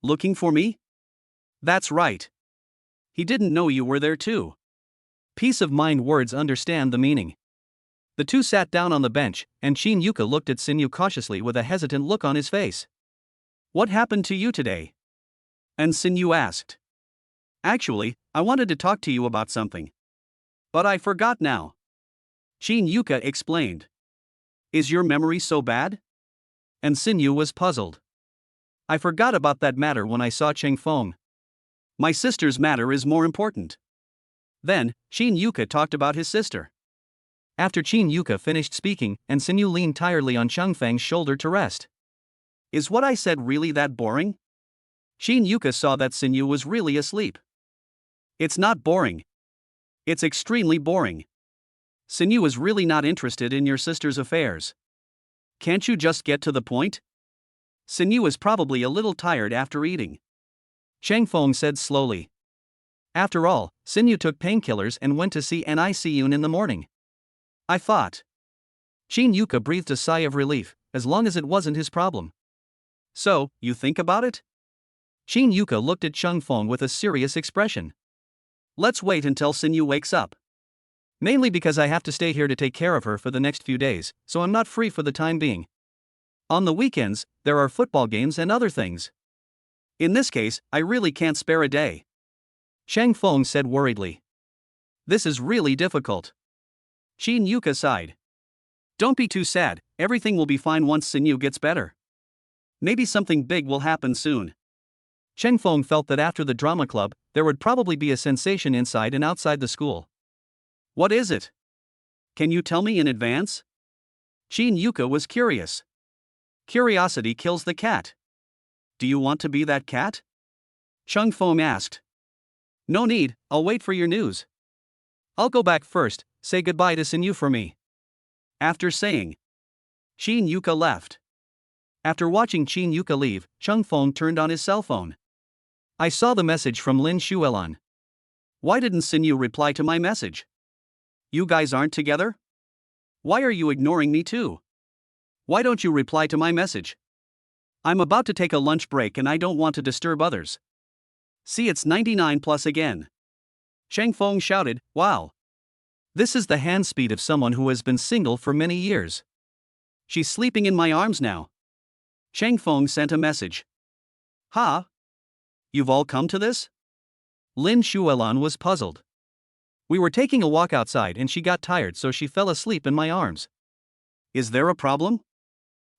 Looking for me? That's right. He didn't know you were there too. Peace of mind words understand the meaning. The two sat down on the bench, and Shin Yuka looked at Sinyu cautiously with a hesitant look on his face. What happened to you today? And Sinyu asked. Actually, I wanted to talk to you about something. But I forgot now. Shin Yuka explained. Is your memory so bad? And Sinyu was puzzled. I forgot about that matter when I saw Cheng Feng. My sister's matter is more important. Then, Shin Yuka talked about his sister. After Shin Yuka finished speaking, and Sinyu leaned tiredly on Cheng Feng's shoulder to rest. Is what I said really that boring? Shin Yuka saw that Sinyu was really asleep. It's not boring. It's extremely boring. Sinyu is really not interested in your sister's affairs. Can't you just get to the point? Sinyu is probably a little tired after eating. Cheng Feng said slowly. After all, Sinyu took painkillers and went to see an ICU in the morning. I thought. Shin Yuka breathed a sigh of relief, as long as it wasn't his problem. So, you think about it? Shin Yuka looked at Cheng Feng with a serious expression. Let's wait until Sinyu wakes up. Mainly because I have to stay here to take care of her for the next few days, so I'm not free for the time being. On the weekends, there are football games and other things. In this case, I really can't spare a day. Cheng Feng said worriedly. This is really difficult. Shin Yuka sighed. Don't be too sad, everything will be fine once Sinyu gets better. Maybe something big will happen soon. Cheng Feng felt that after the drama club, there would probably be a sensation inside and outside the school. What is it? Can you tell me in advance? Shin Yuka was curious. Curiosity kills the cat. Do you want to be that cat? Cheng Feng asked. No need, I'll wait for your news. I'll go back first, say goodbye to Sinyu for me. After saying. Shin Yuka left. After watching Shin Yuka leave, Cheng Feng turned on his cell phone. I saw the message from Lin Shuelan. Why didn't Sinyu reply to my message? You guys aren't together? Why are you ignoring me too? Why don't you reply to my message? I'm about to take a lunch break and I don't want to disturb others. See, it's 99 plus again. Cheng Feng shouted, wow. This is the hand speed of someone who has been single for many years. She's sleeping in my arms now. Cheng Feng sent a message. Ha? You've all come to this? Lin Shuelan was puzzled. We were taking a walk outside and she got tired so she fell asleep in my arms. Is there a problem?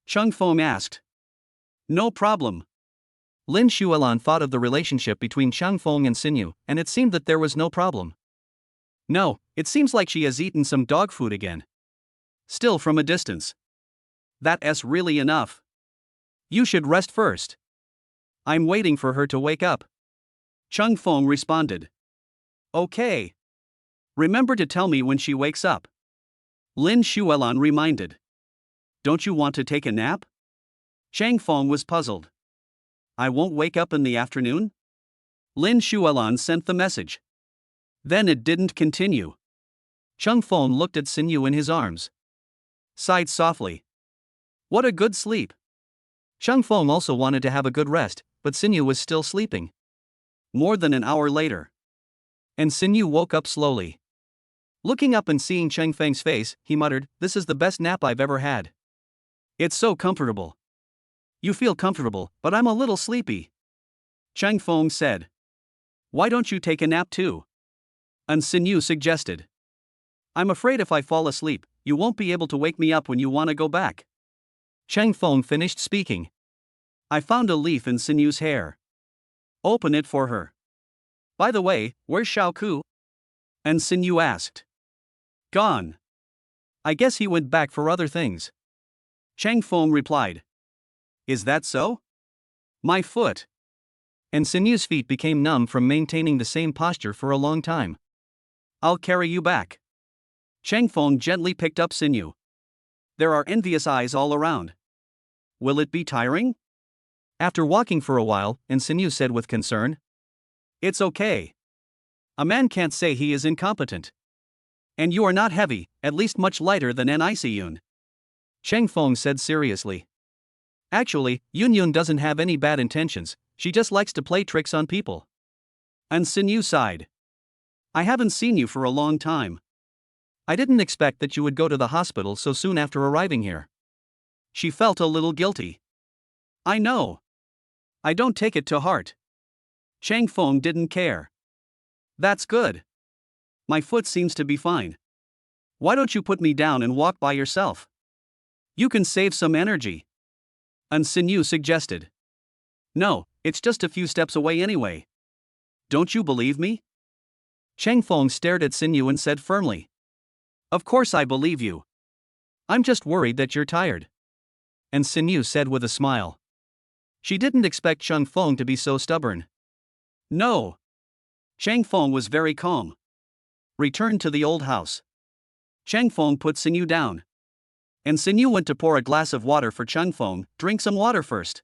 Cheng Feng asked. No problem. Lin Shuelan thought of the relationship between Cheng Feng and Sinyu, and it seemed that there was no problem. No, it seems like she has eaten some dog food again. Still from a distance. That's really enough. You should rest first. I'm waiting for her to wake up. Cheng Feng responded. Okay. Remember to tell me when she wakes up. Lin Shuelan reminded. Don't you want to take a nap? Cheng Feng was puzzled. I won't wake up in the afternoon? Lin Shuelan sent the message. Then it didn't continue. Cheng Feng looked at Sinyu in his arms. Sighed softly. What a good sleep. Cheng Feng also wanted to have a good rest, but Sinyu was still sleeping. More than an hour later. And Sinyu woke up slowly. Looking up and seeing Cheng Feng's face, he muttered, "This is the best nap I've ever had." It's so comfortable. You feel comfortable, but I'm a little sleepy. Cheng Feng said. Why don't you take a nap too? And Sinyu suggested. I'm afraid if I fall asleep, you won't be able to wake me up when you want to go back. Cheng Feng finished speaking. I found a leaf in Sinyu's hair. Open it for her. By the way, where's Xiao Ku? And Sinyu asked. Gone. I guess he went back for other things. Cheng Feng replied. Is that so? My foot. And Sinyu's feet became numb from maintaining the same posture for a long time. I'll carry you back. Cheng Feng gently picked up Sinyu. There are envious eyes all around. Will it be tiring? After walking for a while, and Sinyu said with concern. It's okay. A man can't say he is incompetent. And you are not heavy, at least much lighter than an Yun. Cheng Feng said seriously. Actually, Yun Yun doesn't have any bad intentions, she just likes to play tricks on people. And Xin Yu sighed. I haven't seen you for a long time. I didn't expect that you would go to the hospital so soon after arriving here. She felt a little guilty. I know. I don't take it to heart. Cheng Feng didn't care. That's good. My foot seems to be fine. Why don't you put me down and walk by yourself? You can save some energy. And Xin Yu suggested. No, it's just a few steps away anyway. Don't you believe me? Cheng Feng stared at Xin Yu and said firmly. Of course I believe you. I'm just worried that you're tired. And Xin Yu said with a smile. She didn't expect Cheng Feng to be so stubborn. No. Cheng Feng was very calm. Returned to the old house. Cheng Feng put Xin Yu down. And Xin Yu went to pour a glass of water for Cheng Feng. Drink some water first.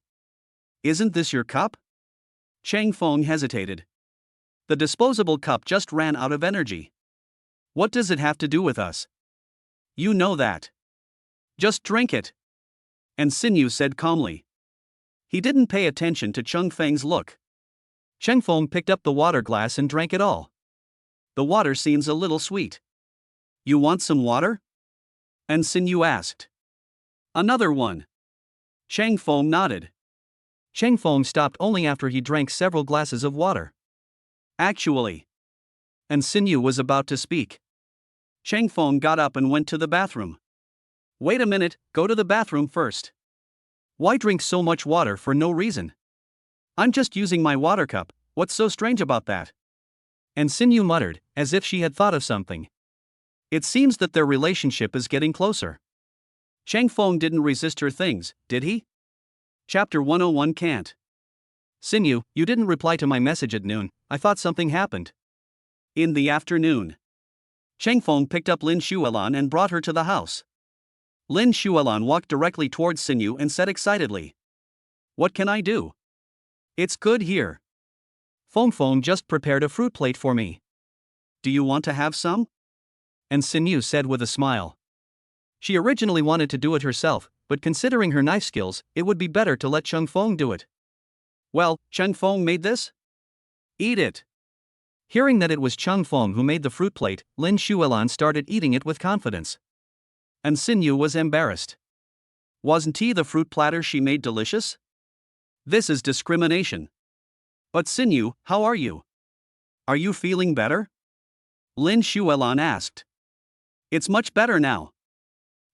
Isn't this your cup? Cheng Feng hesitated. The disposable cup just ran out of energy. What does it have to do with us? You know that. Just drink it. And Xin Yu said calmly. He didn't pay attention to Cheng Feng's look. Cheng Feng picked up the water glass and drank it all. The water seems a little sweet. You want some water? And Xin Yu asked. Another one. Cheng Feng nodded. Cheng Feng stopped only after he drank several glasses of water. Actually. And Xin Yu was about to speak. Cheng Feng got up and went to the bathroom. Wait a minute, go to the bathroom first. Why drink so much water for no reason? I'm just using my water cup, what's so strange about that? And Xin Yu muttered, as if she had thought of something. It seems that their relationship is getting closer. Cheng Feng didn't resist her things, did he? Chapter 101 Can't. Xin Yu, you didn't reply to my message at noon, I thought something happened. In the afternoon. Cheng Feng picked up Lin Xuelan and brought her to the house. Lin Xuelan walked directly towards Xin Yu and said excitedly. What can I do? It's good here. Feng Feng just prepared a fruit plate for me. Do you want to have some? And Xin Yu said with a smile. She originally wanted to do it herself, but considering her knife skills, it would be better to let Cheng Feng do it. Well, Cheng Feng made this? Eat it. Hearing that it was Cheng Feng who made the fruit plate, Lin Xuelan started eating it with confidence. And Xin Yu was embarrassed. Wasn't the fruit platter she made delicious? This is discrimination. But Xin Yu, how are you? Are you feeling better? Lin Xuelan asked. It's much better now.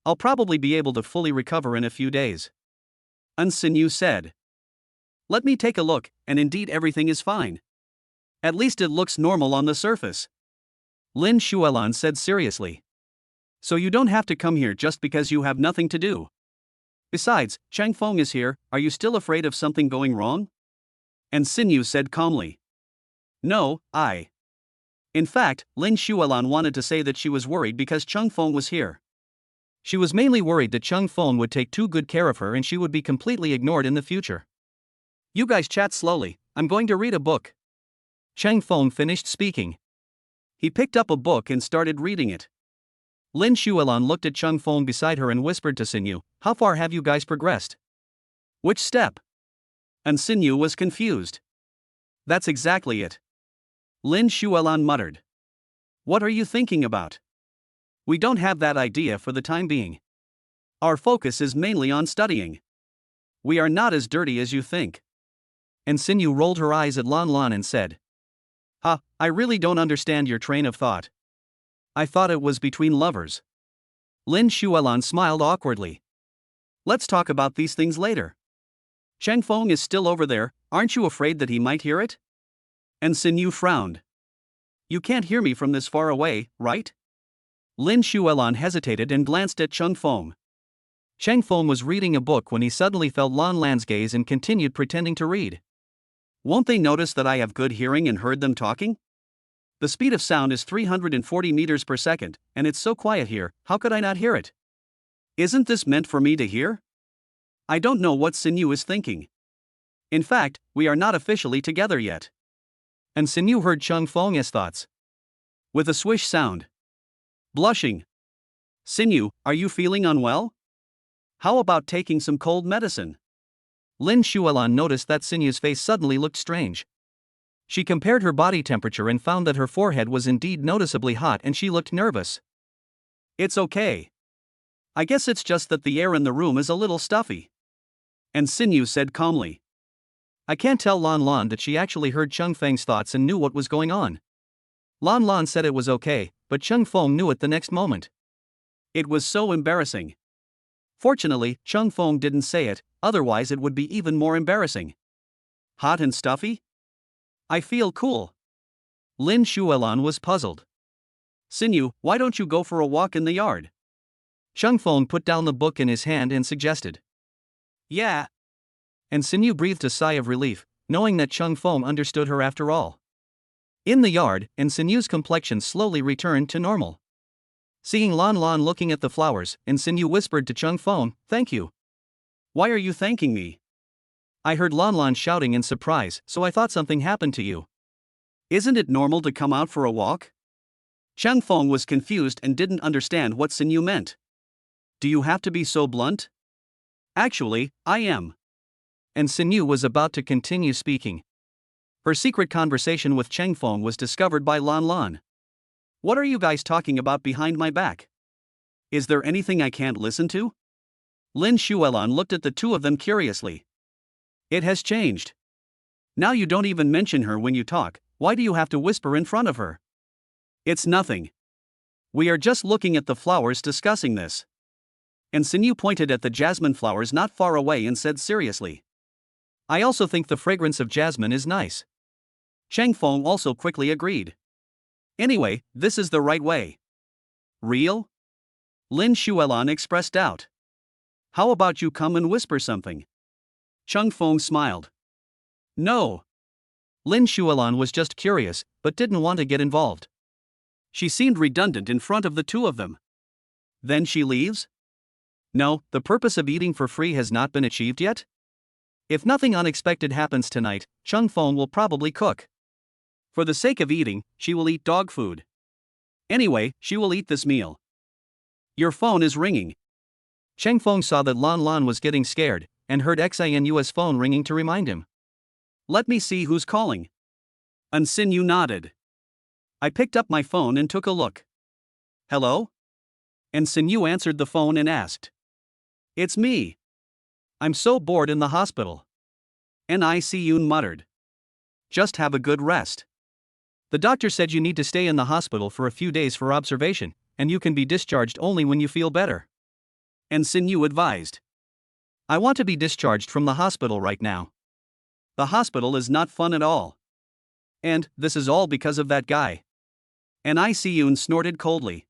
I'll probably be able to fully recover in a few days. And Xin Yu said. Let me take a look, and indeed everything is fine. At least it looks normal on the surface. Lin Xuelan said seriously. So you don't have to come here just because you have nothing to do. Besides, Cheng Feng is here, are you still afraid of something going wrong? And Xin Yu said calmly. No, In fact, Lin Xuelan wanted to say that she was worried because Cheng Feng was here. She was mainly worried that Cheng Feng would take too good care of her and she would be completely ignored in the future. You guys chat slowly, I'm going to read a book. Cheng Feng finished speaking. He picked up a book and started reading it. Lin Xuelan looked at Cheng Feng beside her and whispered to Xin Yu, how far have you guys progressed? Which step? And Xin Yu was confused. That's exactly it. Lin Xuelan muttered. What are you thinking about? We don't have that idea for the time being. Our focus is mainly on studying. We are not as dirty as you think. And Xin Yu rolled her eyes at Lan Lan and said. I really don't understand your train of thought. I thought it was between lovers. Lin Xuelan smiled awkwardly. Let's talk about these things later. Cheng Feng is still over there, aren't you afraid that he might hear it? And Xin Yu frowned. You can't hear me from this far away, right? Lin Xuelan hesitated and glanced at Cheng Feng. Cheng Feng was reading a book when he suddenly felt Lan Lan's gaze and continued pretending to read. Won't they notice that I have good hearing and heard them talking? The speed of sound is 340 meters per second, and it's so quiet here, how could I not hear it? Isn't this meant for me to hear? I don't know what Xin Yu is thinking. In fact, we are not officially together yet. And Xin Yu heard Cheng Feng's thoughts. With a swish sound. Blushing. Sinew, are you feeling unwell? How about taking some cold medicine? Lin Shuelon noticed that Sinew's face suddenly looked strange. She compared her body temperature and found that her forehead was indeed noticeably hot and she looked nervous. It's okay. I guess it's just that the air in the room is a little stuffy. And Sinew said calmly. I can't tell Lan Lan that she actually heard Cheng Feng's thoughts and knew what was going on. Lan Lan said it was okay, but Cheng Feng knew it the next moment. It was so embarrassing. Fortunately, Cheng Feng didn't say it, otherwise it would be even more embarrassing. Hot and stuffy? I feel cool. Lin Shuelon was puzzled. Sinew, why don't you go for a walk in the yard? Cheng Feng put down the book in his hand and suggested. Yeah. And Sinew breathed a sigh of relief, knowing that Cheng Feng understood her after all. In the yard, and Sinew's complexion slowly returned to normal. Seeing Lan Lan looking at the flowers, and Sinew whispered to Cheng Feng, "Thank you." Why are you thanking me? I heard Lan Lan shouting in surprise, so I thought something happened to you. Isn't it normal to come out for a walk? Cheng Feng was confused and didn't understand what Sinew meant. Do you have to be so blunt? Actually, I am. And Sinew was about to continue speaking. Her secret conversation with Cheng Feng was discovered by Lan Lan. What are you guys talking about behind my back? Is there anything I can't listen to? Lin Shuelon looked at the two of them curiously. It has changed. Now you don't even mention her when you talk. Why do you have to whisper in front of her? It's nothing. We are just looking at the flowers discussing this. And Sinew pointed at the jasmine flowers not far away and said seriously. I also think the fragrance of jasmine is nice. Cheng Feng also quickly agreed. Anyway, this is the right way. Real? Lin Shuelon expressed doubt. How about you come and whisper something? Cheng Feng smiled. No. Lin Shuelon was just curious, but didn't want to get involved. She seemed redundant in front of the two of them. Then she leaves? No, the purpose of eating for free has not been achieved yet. If nothing unexpected happens tonight, Cheng Feng will probably cook. For the sake of eating, she will eat dog food. Anyway, she will eat this meal. Your phone is ringing. Cheng Feng saw that Lan Lan was getting scared, and heard Xinu's phone ringing to remind him. Let me see who's calling. And Sinew nodded. I picked up my phone and took a look. Hello? And Sinew answered the phone and asked. It's me. I'm so bored in the hospital. Elixirs muttered. Just have a good rest. The doctor said you need to stay in the hospital for a few days for observation, and you can be discharged only when you feel better. And Sinew advised. I want to be discharged from the hospital right now. The hospital is not fun at all. And this is all because of that guy. And Elixirs snorted coldly.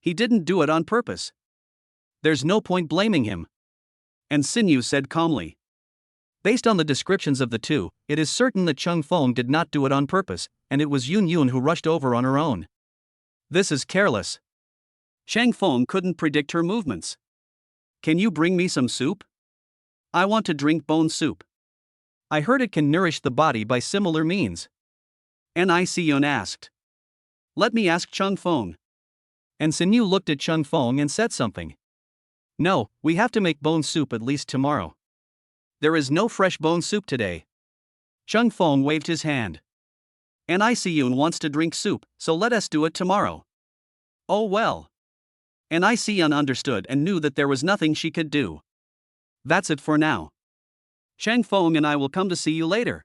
He didn't do it on purpose. There's no point blaming him. And Sinew said calmly. Based on the descriptions of the two, it is certain that Cheng Feng did not do it on purpose, and it was Yun who rushed over on her own. This is careless. Cheng Feng couldn't predict her movements. Can you bring me some soup? I want to drink bone soup. I heard it can nourish the body by similar means. And Elixirs asked. Let me ask Cheng Feng. And Sinew looked at Cheng Feng and said something. No, we have to make bone soup at least tomorrow. There is no fresh bone soup today. Cheng Feng waved his hand. And Elixirs wants to drink soup, so let us do it tomorrow. Oh well. And Elixirs understood and knew that there was nothing she could do. That's it for now. Cheng Feng and I will come to see you later.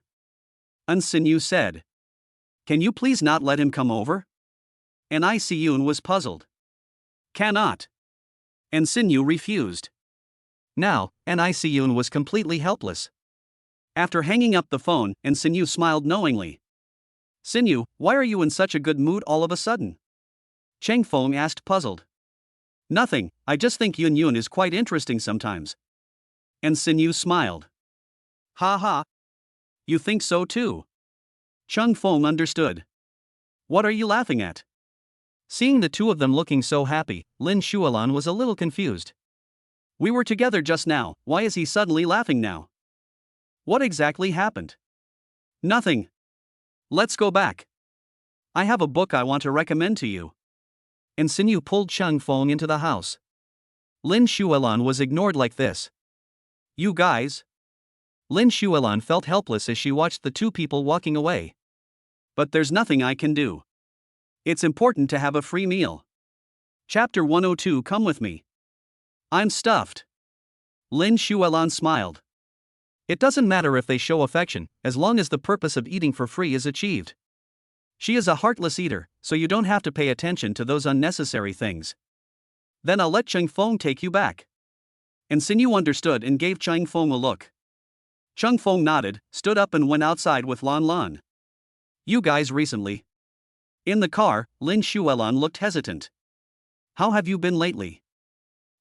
And Sinew said. Can you please not let him come over? And Elixirs was puzzled. Cannot. And Sinew refused. Now, and Elixirs was completely helpless. After hanging up the phone, and Sinew smiled knowingly. Sinew, why are you in such a good mood all of a sudden? Cheng Feng asked puzzled. Nothing, I just think Yun is quite interesting sometimes. And Sinew smiled. Ha ha. You think so too? Cheng Feng understood. What are you laughing at? Seeing the two of them looking so happy, Lin Shuelon was a little confused. We were together just now, why is he suddenly laughing now? What exactly happened? Nothing. Let's go back. I have a book I want to recommend to you. and Sinyu pulled Cheng Feng into the house. Lin Xuelan was ignored like this. You guys? Lin Xuelan felt helpless as she watched the two people walking away. But there's nothing I can do. It's important to have a free meal. Chapter 102. Come with me. I'm stuffed. Lin Xuelan smiled. It doesn't matter if they show affection, as long as the purpose of eating for free is achieved. She is a heartless eater, so you don't have to pay attention to those unnecessary things. Then I'll let Cheng Feng take you back. And Sinyu understood and gave Cheng Feng a look. Cheng Feng nodded, stood up and went outside with Lan Lan. You guys recently? In the car, Lin Xuelan looked hesitant. How have you been lately?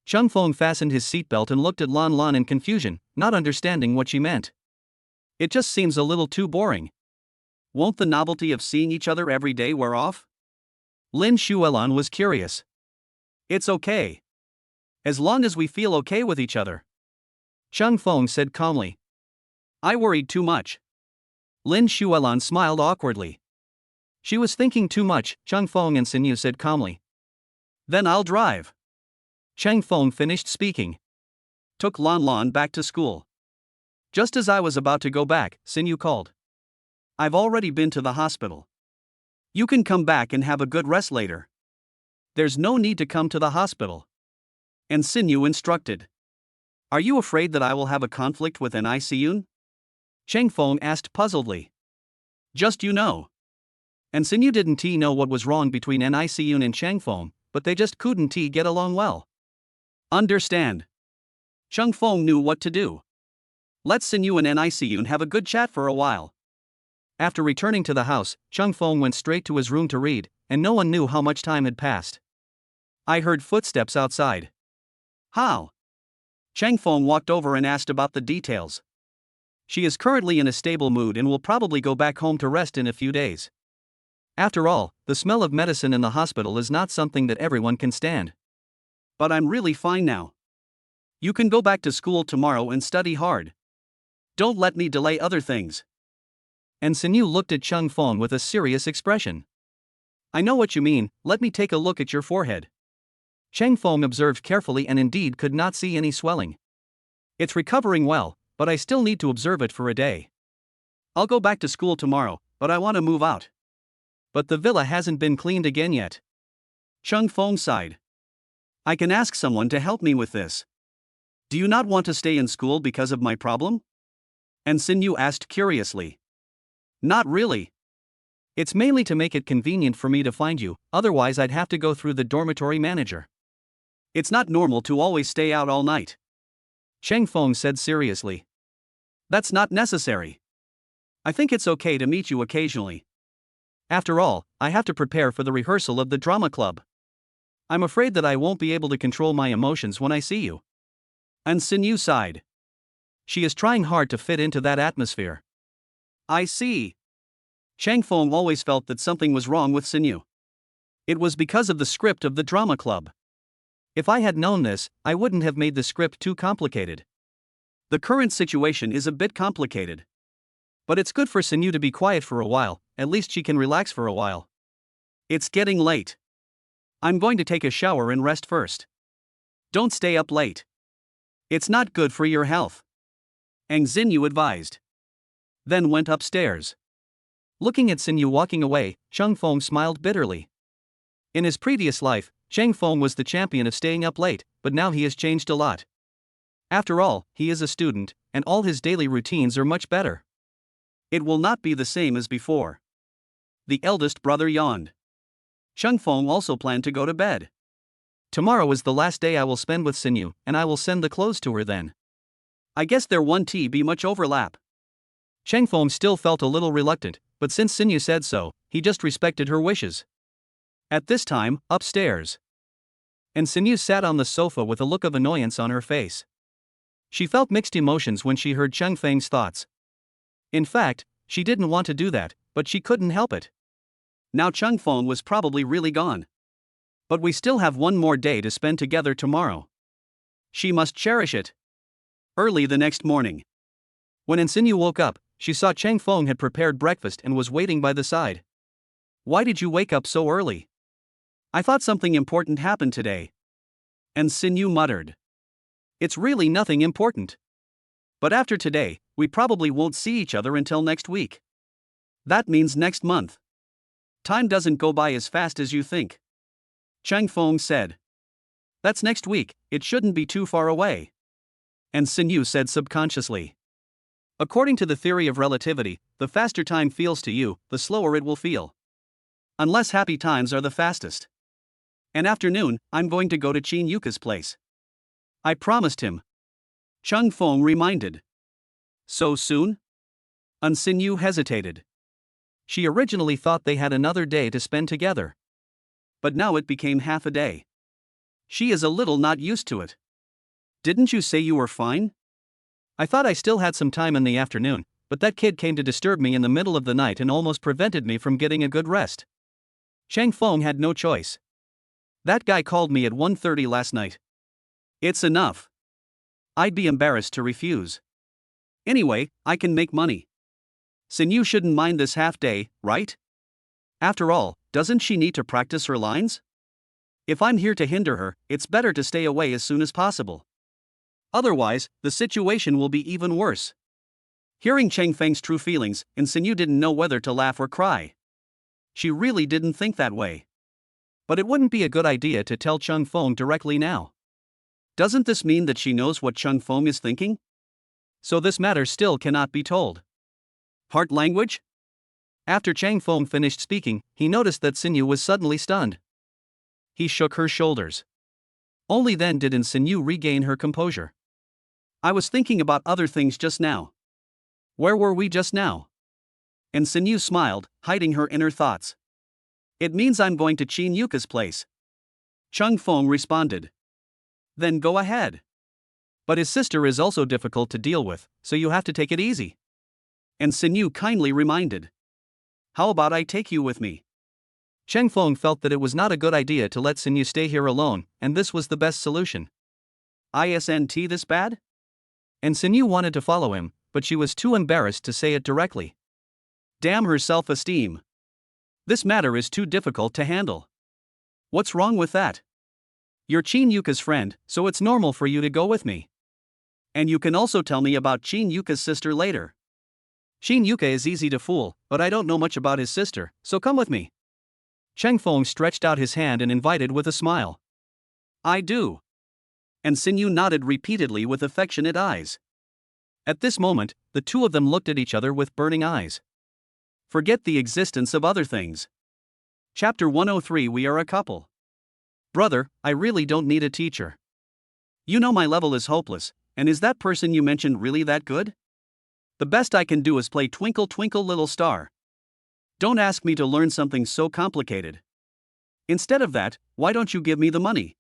Cheng Feng fastened his seatbelt and looked at Lan Lan in confusion, not understanding what she meant. It just seems a little too boring. Won't the novelty of seeing each other every day wear off? Lin Xuelan was curious. It's okay. As long as we feel okay with each other. Cheng Feng said calmly. I worried too much. Lin Xuelan smiled awkwardly. She was thinking too much, Cheng Feng and Sinyu said calmly. Then I'll drive. Cheng Feng finished speaking. Took Lan Lan back to school. Just as I was about to go back, Sinyu called. I've already been to the hospital. You can come back and have a good rest later. There's no need to come to the hospital. And Sinyu instructed. Are you afraid that I will have a conflict with Elixirs? Cheng Feng asked puzzledly. Just you know. And Sinyu didn't know what was wrong between Elixirs and Cheng Feng, but they just couldn't get along well. Understand. Cheng Feng knew what to do. Let Sinyu and Elixirs have a good chat for a while. After returning to the house, Cheng Feng went straight to his room to read, and no one knew how much time had passed. I heard footsteps outside. How? Cheng Feng walked over and asked about the details. She is currently in a stable mood and will probably go back home to rest in a few days. After all, the smell of medicine in the hospital is not something that everyone can stand. But I'm really fine now. You can go back to school tomorrow and study hard. Don't let me delay other things. And Sinyu looked at Cheng Feng with a serious expression. I know what you mean, let me take a look at your forehead. Cheng Feng observed carefully and indeed could not see any swelling. It's recovering well, but I still need to observe it for a day. I'll go back to school tomorrow, but I want to move out. But the villa hasn't been cleaned again yet. Cheng Feng sighed. I can ask someone to help me with this. Do you not want to stay in school because of my problem? And Sinyu asked curiously. Not really. It's mainly to make it convenient for me to find you, otherwise I'd have to go through the dormitory manager. It's not normal to always stay out all night. Cheng Feng said seriously. That's not necessary. I think it's okay to meet you occasionally. After all, I have to prepare for the rehearsal of the drama club. I'm afraid that I won't be able to control my emotions when I see you. And Sinyu sighed. She is trying hard to fit into that atmosphere. I see. Cheng Feng always felt that something was wrong with Sinyu. It was because of the script of the drama club. If I had known this, I wouldn't have made the script too complicated. The current situation is a bit complicated. But it's good for Sinyu to be quiet for a while, at least she can relax for a while. It's getting late. I'm going to take a shower and rest first. Don't stay up late. It's not good for your health. And Sinyu advised. Then went upstairs. Looking at Sinyu walking away, Cheng Feng smiled bitterly. In his previous life, Cheng Feng was the champion of staying up late, but now he has changed a lot. After all, he is a student, and all his daily routines are much better. It will not be the same as before. The eldest brother yawned. Cheng Feng also planned to go to bed. Tomorrow is the last day I will spend with Sinyu, and I will send the clothes to her then. I guess there won't be much overlap. Cheng Feng still felt a little reluctant, but since Sinyu said so, he just respected her wishes. At this time, upstairs. And Sinyu sat on the sofa with a look of annoyance on her face. She felt mixed emotions when she heard Cheng Feng's thoughts. In fact, she didn't want to do that, but she couldn't help it. Now Cheng Feng was probably really gone. But we still have one more day to spend together tomorrow. She must cherish it. Early the next morning. When Sinyu woke up, she saw Cheng Feng had prepared breakfast and was waiting by the side. Why did you wake up so early? I thought something important happened today. And Sinyu muttered. It's really nothing important. But after today, we probably won't see each other until next week. That means next month. Time doesn't go by as fast as you think. Chang Feng said. That's next week, it shouldn't be too far away. And Sinyu said subconsciously. According to the theory of relativity, the faster time feels to you, the slower it will feel. Unless happy times are the fastest. An afternoon, I'm going to go to Qin Yuka's place. I promised him. Chang Feng reminded. So soon? Sinyu hesitated. She originally thought they had another day to spend together. But now it became half a day. She is a little not used to it. Didn't you say you were fine? I thought I still had some time in the afternoon, but that kid came to disturb me in the middle of the night and almost prevented me from getting a good rest. Chang Feng had no choice. That guy called me at 1:30 last night. It's enough. I'd be embarrassed to refuse. Anyway, I can make money. Sinyu shouldn't mind this half day, right? After all, doesn't she need to practice her lines? If I'm here to hinder her, it's better to stay away as soon as possible. Otherwise, the situation will be even worse. Hearing Chang Feng's true feelings, Sinyu didn't know whether to laugh or cry. She really didn't think that way. But it wouldn't be a good idea to tell Chang Feng directly now. Doesn't this mean that she knows what Chang Feng is thinking? So this matter still cannot be told. Heart language? After Chang Feng finished speaking, he noticed that Sinyu was suddenly stunned. He shook her shoulders. Only then did Sinyu regain her composure. I was thinking about other things just now. Where were we just now? Sinyu smiled, hiding her inner thoughts. It means I'm going to Qin Yuka's place. Chang Feng responded. Then go ahead. But his sister is also difficult to deal with, so you have to take it easy. Sinyu kindly reminded. How about I take you with me? Chang Feng felt that it was not a good idea to let Sinyu stay here alone, and this was the best solution. Isn't this bad? Sinyu wanted to follow him, but she was too embarrassed to say it directly. Damn her self-esteem. This matter is too difficult to handle. What's wrong with that? You're Qin Yuka's friend, so it's normal for you to go with me. And you can also tell me about Qin Yuka's sister later. Qin Yuka is easy to fool, but I don't know much about his sister, so come with me. Chang Feng stretched out his hand and invited with a smile. I do. Sinyu nodded repeatedly with affectionate eyes. At this moment, the two of them looked at each other with burning eyes. Forget the existence of other things. Chapter 103. We are a couple. Brother, I really don't need a teacher. You know my level is hopeless, and is that person you mentioned really that good? The best I can do is play Twinkle Twinkle Little Star. Don't ask me to learn something so complicated. Instead of that, why don't you give me the money?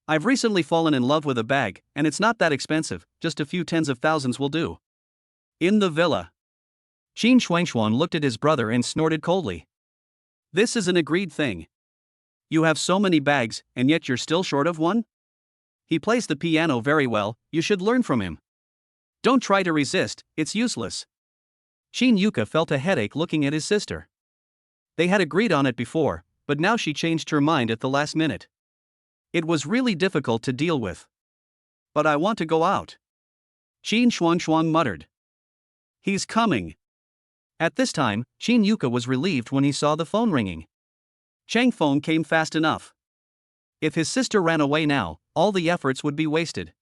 I've recently fallen in love with a bag, and it's not that expensive, just a few tens of thousands will do. In the villa. Qin Shuangshuan looked at his brother and snorted coldly. This is an agreed thing. You have so many bags, and yet you're still short of one? He plays the piano very well, you should learn from him. Don't try to resist, it's useless. Qin Yuka felt a headache looking at his sister. They had agreed on it before, but now she changed her mind at the last minute. It was really difficult to deal with. But I want to go out. Qin Shuangshuang muttered. He's coming. At this time, Qin Yuka was relieved when he saw the phone ringing. Chang Feng came fast enough. If his sister ran away now, all the efforts would be wasted.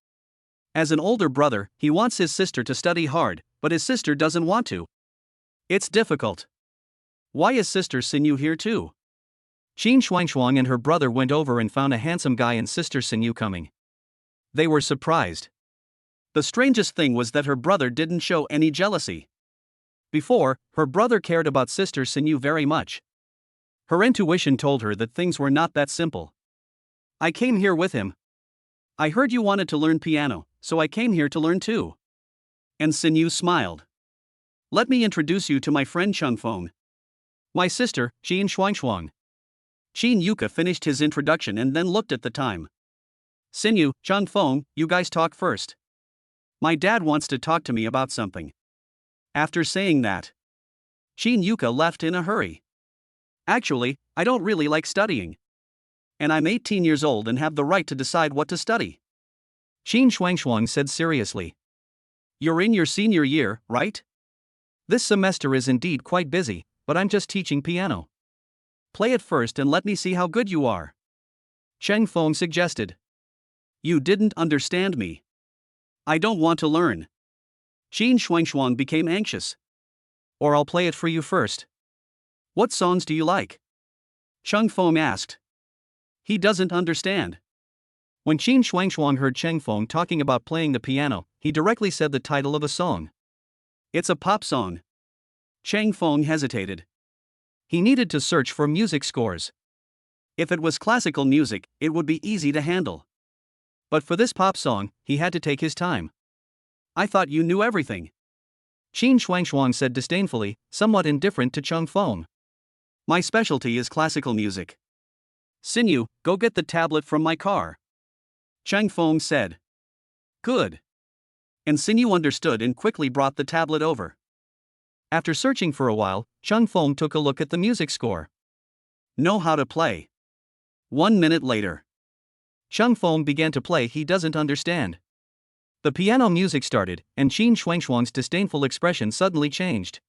As an older brother, he wants his sister to study hard, but his sister doesn't want to. It's difficult. Why is Sister Sinyu here too? Qin Shuangshuang and her brother went over and found a handsome guy and Sister Sinyu coming. They were surprised. The strangest thing was that her brother didn't show any jealousy. Before, her brother cared about Sister Sinyu very much. Her intuition told her that things were not that simple. I came here with him. I heard you wanted to learn piano, so I came here to learn too. Sinyu smiled. Let me introduce you to my friend Chang Feng. My sister, Qin Shuangshuang. Qin Yuka finished his introduction and then looked at the time. Sinyu, Chang Feng, you guys talk first. My dad wants to talk to me about something. After saying that, Qin Yuka left in a hurry. Actually, I don't really like studying. And I'm 18 years old and have the right to decide what to study. Qin Shuangshuang said seriously. You're in your senior year, right? This semester is indeed quite busy, but I'm just teaching piano. Play it first and let me see how good you are. Cheng Feng suggested. You didn't understand me. I don't want to learn. Qin Shuangshuang became anxious. Or I'll play it for you first. What songs do you like? Cheng Feng asked. He doesn't understand. When Qin Shuangshuang heard Cheng Feng talking about playing the piano, he directly said the title of a song. It's a pop song. Cheng Feng hesitated. He needed to search for music scores. If it was classical music, it would be easy to handle. But for this pop song, he had to take his time. I thought you knew everything. Qin Shuangshuang said disdainfully, somewhat indifferent to Cheng Feng. My specialty is classical music. Sinew, go get the tablet from my car. Cheng Feng said. Good. And Sinew understood and quickly brought the tablet over. After searching for a while, Cheng Feng took a look at the music score. Know how to play. 1 minute later. Cheng Feng began to play. He doesn't understand. The piano music started, and Qin Shuangshuang's disdainful expression suddenly changed.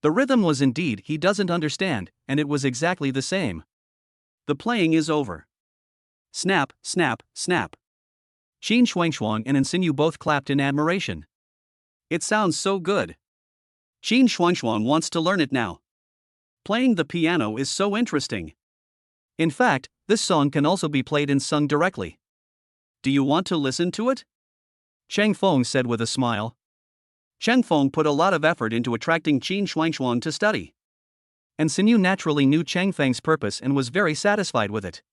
The rhythm was indeed he doesn't understand, and it was exactly the same. The playing is over. Snap, snap, snap. Qin Shuangshuang and Sinew both clapped in admiration. It sounds so good. Qin Shuangshuang wants to learn it now. Playing the piano is so interesting. In fact, this song can also be played and sung directly. Do you want to listen to it? Cheng Feng said with a smile. Cheng Feng put a lot of effort into attracting Qin Shuangshuang to study. And Sinew naturally knew Cheng Feng's purpose and was very satisfied with it.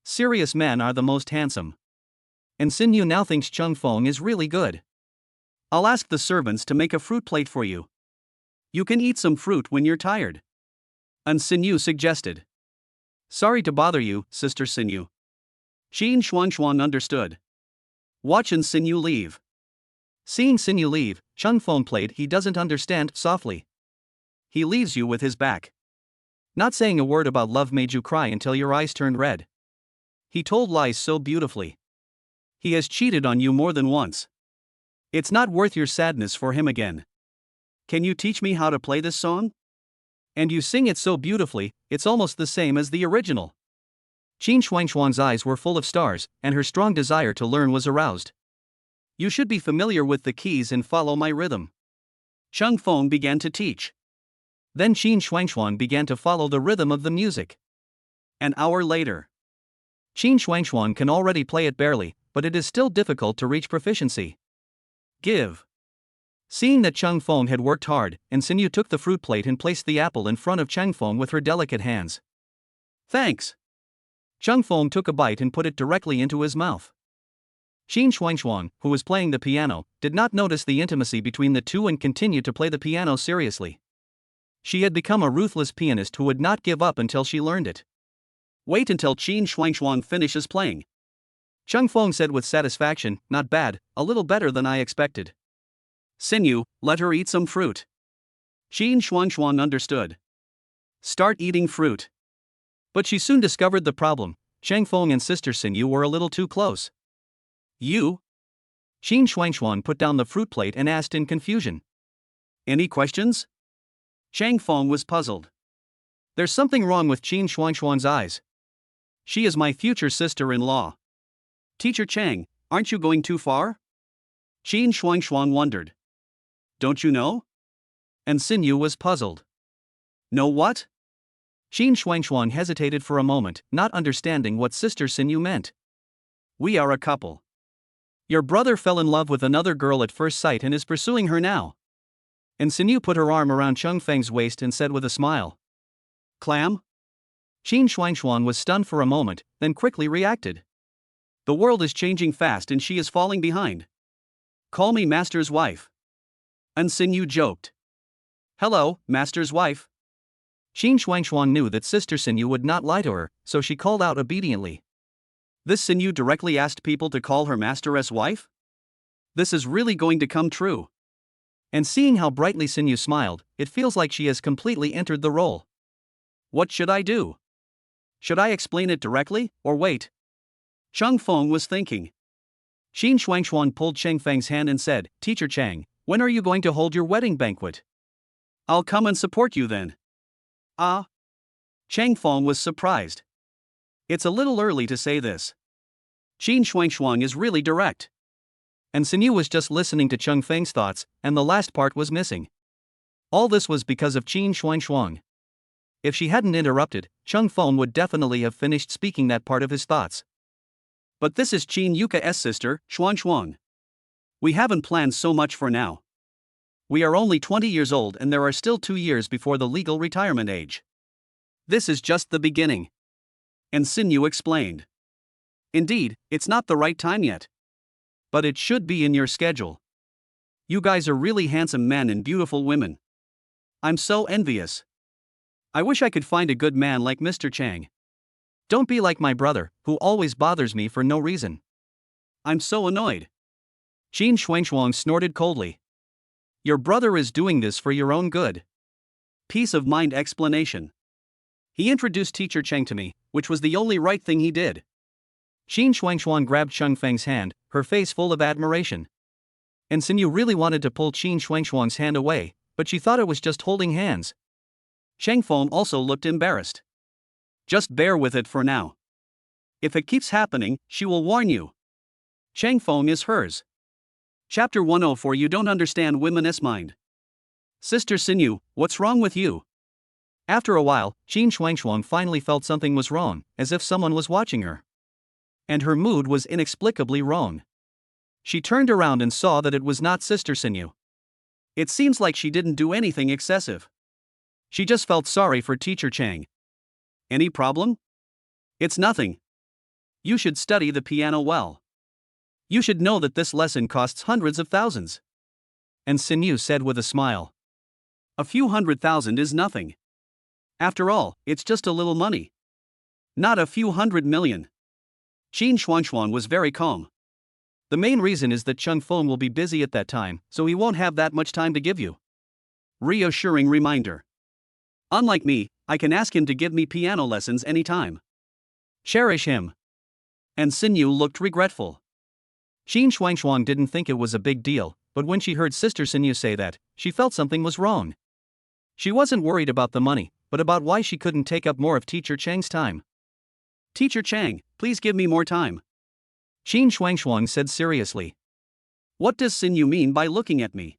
Serious men are the most handsome. And Sinew now thinks Cheng Feng is really good. I'll ask the servants to make a fruit plate for you. You can eat some fruit when you're tired. And Sinew suggested. Sorry to bother you, Sister Sinew. Qin Shuangshuang understood. Watch and Sinew leave. Seeing Sinew leave, Cheng Feng played He Doesn't Understand softly. He leaves you with his back. Not saying a word about love made you cry until your eyes turned red. He told lies so beautifully. He has cheated on you more than once. It's not worth your sadness for him again. Can you teach me how to play this song? And you sing it so beautifully, it's almost the same as the original. Qin Shuangshuang's eyes were full of stars, and her strong desire to learn was aroused. You should be familiar with the keys and follow my rhythm. Cheng Feng began to teach. Then Qin Shuangshuang began to follow the rhythm of the music. An hour later. Qin Shuangshuang can already play it barely, but it is still difficult to reach proficiency. Give. Seeing that Cheng Feng had worked hard, Sinew took the fruit plate and placed the apple in front of Cheng Feng with her delicate hands. Thanks. Cheng Feng took a bite and put it directly into his mouth. Qin Shuangshuang, who was playing the piano, did not notice the intimacy between the two and continued to play the piano seriously. She had become a ruthless pianist who would not give up until she learned it. Wait until Qin Shuangshuang finishes playing. Cheng Feng said with satisfaction, not bad, a little better than I expected. Sinew, let her eat some fruit. Qin Shuangshuang understood. Start eating fruit. But she soon discovered the problem. Cheng Feng and Sister Sinew were a little too close. You? Qin Shuangshuang put down the fruit plate and asked in confusion. Any questions? Cheng Feng was puzzled. There's something wrong with Qin Shuangshuang's eyes. She is my future sister-in-law. Teacher Cheng, aren't you going too far? Qin Shuangshuang wondered. Don't you know? And Sinew was puzzled. Know what? Qin Shuangshuang hesitated for a moment, not understanding what Sister Sinew meant. We are a couple. Your brother fell in love with another girl at first sight and is pursuing her now. And Sinew put her arm around Cheng Feng's waist and said with a smile. Clam? Qin Shuangshuang was stunned for a moment, then quickly reacted. The world is changing fast and she is falling behind. Call me Master's wife. And Sinew joked. Hello, Master's wife. Qin Shuangshuang knew that Sister Sinew would not lie to her, so she called out obediently. This Sinew directly asked people to call her master as wife? This is really going to come true. And seeing how brightly Sinew smiled, it feels like she has completely entered the role. What should I do? Should I explain it directly, or wait? Cheng Feng was thinking. Xin Shuangshuang pulled Cheng Feng's hand and said, Teacher Chang, when are you going to hold your wedding banquet? I'll come and support you then. Ah? Cheng Feng was surprised. It's a little early to say this. Xin Shuangshuang is really direct. And Sinyu was just listening to Cheng Feng's thoughts, and the last part was missing. All this was because of Qin Shuangshuang. If she hadn't interrupted, Cheng Feng would definitely have finished speaking that part of his thoughts. But this is Qin Yuka's sister, Shuangshuang. We haven't planned so much for now. We are only 20 years old and there are still 2 years before the legal retirement age. This is just the beginning. And Sinyu explained. Indeed, it's not the right time yet. But it should be in your schedule. You guys are really handsome men and beautiful women. I'm so envious. I wish I could find a good man like Mr. Chang. Don't be like my brother, who always bothers me for no reason. I'm so annoyed. Qin Shuangshuang snorted coldly. Your brother is doing this for your own good. Peace of mind explanation. He introduced Teacher Chang to me, which was the only right thing he did. Qin Shuangshuang grabbed Cheng Feng's hand, her face full of admiration. And Sinyu really wanted to pull Qin Shuangshuang's hand away, but she thought it was just holding hands. Cheng Feng also looked embarrassed. Just bear with it for now. If it keeps happening, she will warn you. Cheng Feng is hers. Chapter 104. You don't understand women's mind. Sister Sinyu, what's wrong with you? After a while, Qin Shuangshuang finally felt something was wrong, as if someone was watching her. And her mood was inexplicably wrong. She turned around and saw that it was not Sister Sinyu. It seems like she didn't do anything excessive. She just felt sorry for Teacher Chang. Any problem? It's nothing. You should study the piano well. You should know that this lesson costs hundreds of thousands. And Sinyu said with a smile. A few 100,000 is nothing. After all, it's just a little money. Not a few 100 million. Qin Shuangshuang was very calm. The main reason is that Cheng Feng will be busy at that time, so he won't have that much time to give you. Reassuring reminder. Unlike me, I can ask him to give me piano lessons anytime. Cherish him. And Sinyu looked regretful. Qin Shuangshuang didn't think it was a big deal, but when she heard Sister Sinyu say that, she felt something was wrong. She wasn't worried about the money, but about why she couldn't take up more of Teacher Chang's time. Teacher Chang, please give me more time. Qin Shuangshuang said seriously. What does Sinyu mean by looking at me?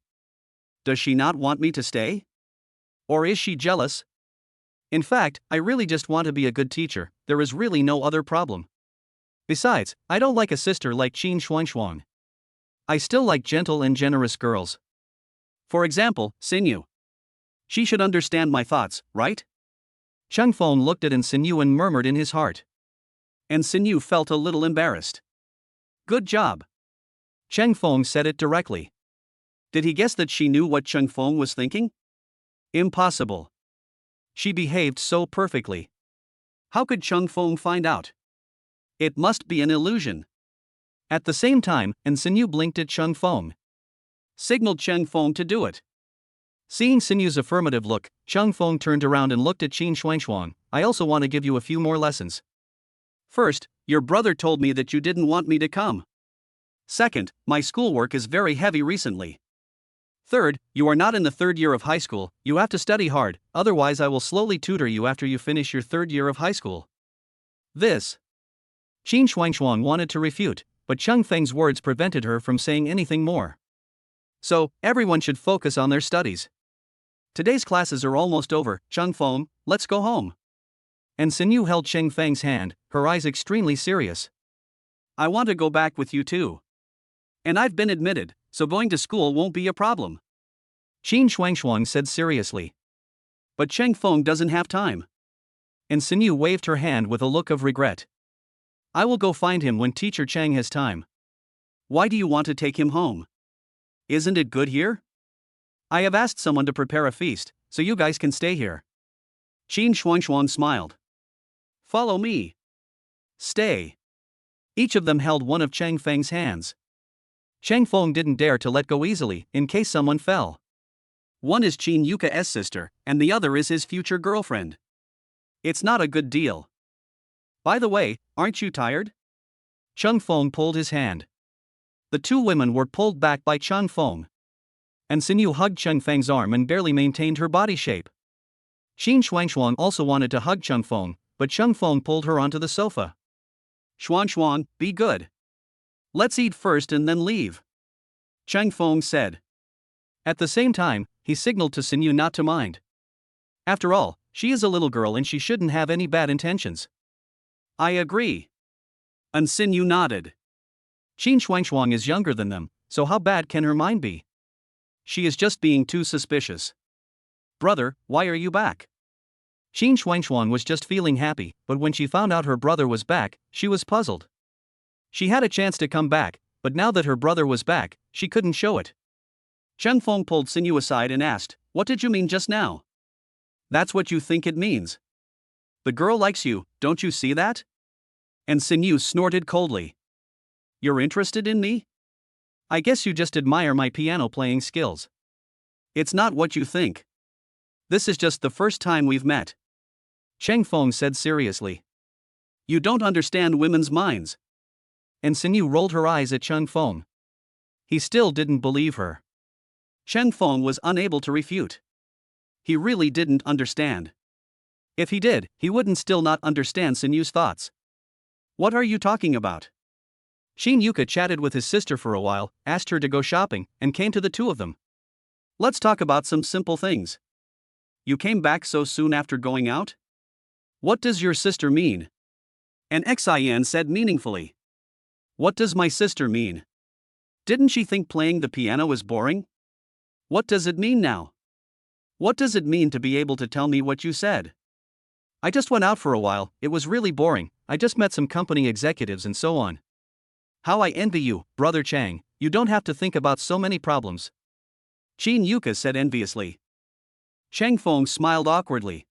Does she not want me to stay? Or is she jealous? In fact, I really just want to be a good teacher, there is really no other problem. Besides, I don't like a sister like Qin Shuangshuang. I still like gentle and generous girls. For example, Sinyu. She should understand my thoughts, right? Cheng Feng looked at Sinyu and murmured in his heart. And Sinyu felt a little embarrassed. Good job. Cheng Feng said it directly. Did he guess that she knew what Cheng Feng was thinking? Impossible. She behaved so perfectly. How could Cheng Feng find out? It must be an illusion. At the same time, Sinyu blinked at Cheng Feng. Signaled Cheng Feng to do it. Seeing Sinyu's affirmative look, Cheng Feng turned around and looked at Qin Shuangshuang. I also want to give you a few more lessons. First, your brother told me that you didn't want me to come. Second, my schoolwork is very heavy recently. Third, you are not in the 3rd year of high school, you have to study hard, otherwise I will slowly tutor you after you finish your 3rd year of high school. This. Qin Shuangshuang wanted to refute, but Cheng Feng's words prevented her from saying anything more. So, everyone should focus on their studies. Today's classes are almost over, Cheng Feng, let's go home. And Sinyu held Cheng Feng's hand, her eyes extremely serious. I want to go back with you too. And I've been admitted, so going to school won't be a problem. Qin Shuangshuang said seriously. But Cheng Feng doesn't have time. And Sinyu waved her hand with a look of regret. I will go find him when Teacher Chang has time. Why do you want to take him home? Isn't it good here? I have asked someone to prepare a feast, so you guys can stay here. Qin Shuangshuang smiled. Follow me. Stay. Each of them held one of Cheng Feng's hands. Cheng Feng didn't dare to let go easily, in case someone fell. One is Qin Yuka's sister, and the other is his future girlfriend. It's not a good deal. By the way, aren't you tired? Chung Feng pulled his hand. The two women were pulled back by Chung Feng. And Sinyu hugged Cheng Feng's arm and barely maintained her body shape. Xin Shuangshuang also wanted to hug Chung Feng, but Chung Feng pulled her onto the sofa. Xuan, be good. Let's eat first and then leave, Cheng Feng said. At the same time, he signaled to Sinyu not to mind. After all, she is a little girl and she shouldn't have any bad intentions. I agree. And Sinyu nodded. Xin Shuangshuang is younger than them, so how bad can her mind be? She is just being too suspicious. Brother, why are you back? Xin Shuangshuang was just feeling happy, but when she found out her brother was back, she was puzzled. She had a chance to come back, but now that her brother was back, she couldn't show it. Cheng Feng pulled Sinyu aside and asked, "What did you mean just now?" "That's what you think it means. The girl likes you, don't you see that?" And Sinyu snorted coldly. "You're interested in me? I guess you just admire my piano playing skills." "It's not what you think. This is just the first time we've met," Cheng Feng said seriously. "You don't understand women's minds." And Sinyu rolled her eyes at Cheng Feng. He still didn't believe her. Cheng Feng was unable to refute. He really didn't understand. If he did, he wouldn't still not understand Sinyu's thoughts. "What are you talking about?" Xin Yuka chatted with his sister for a while, asked her to go shopping, and came to the two of them. "Let's talk about some simple things. You came back so soon after going out? What does your sister mean?" And Xin said meaningfully. "What does my sister mean? Didn't she think playing the piano is boring? What does it mean now? What does it mean to be able to tell me what you said?" "I just went out for a while, it was really boring, I just met some company executives and so on." "How I envy you, Brother Chang, you don't have to think about so many problems," Xin Yuka said enviously. Cheng Feng smiled awkwardly.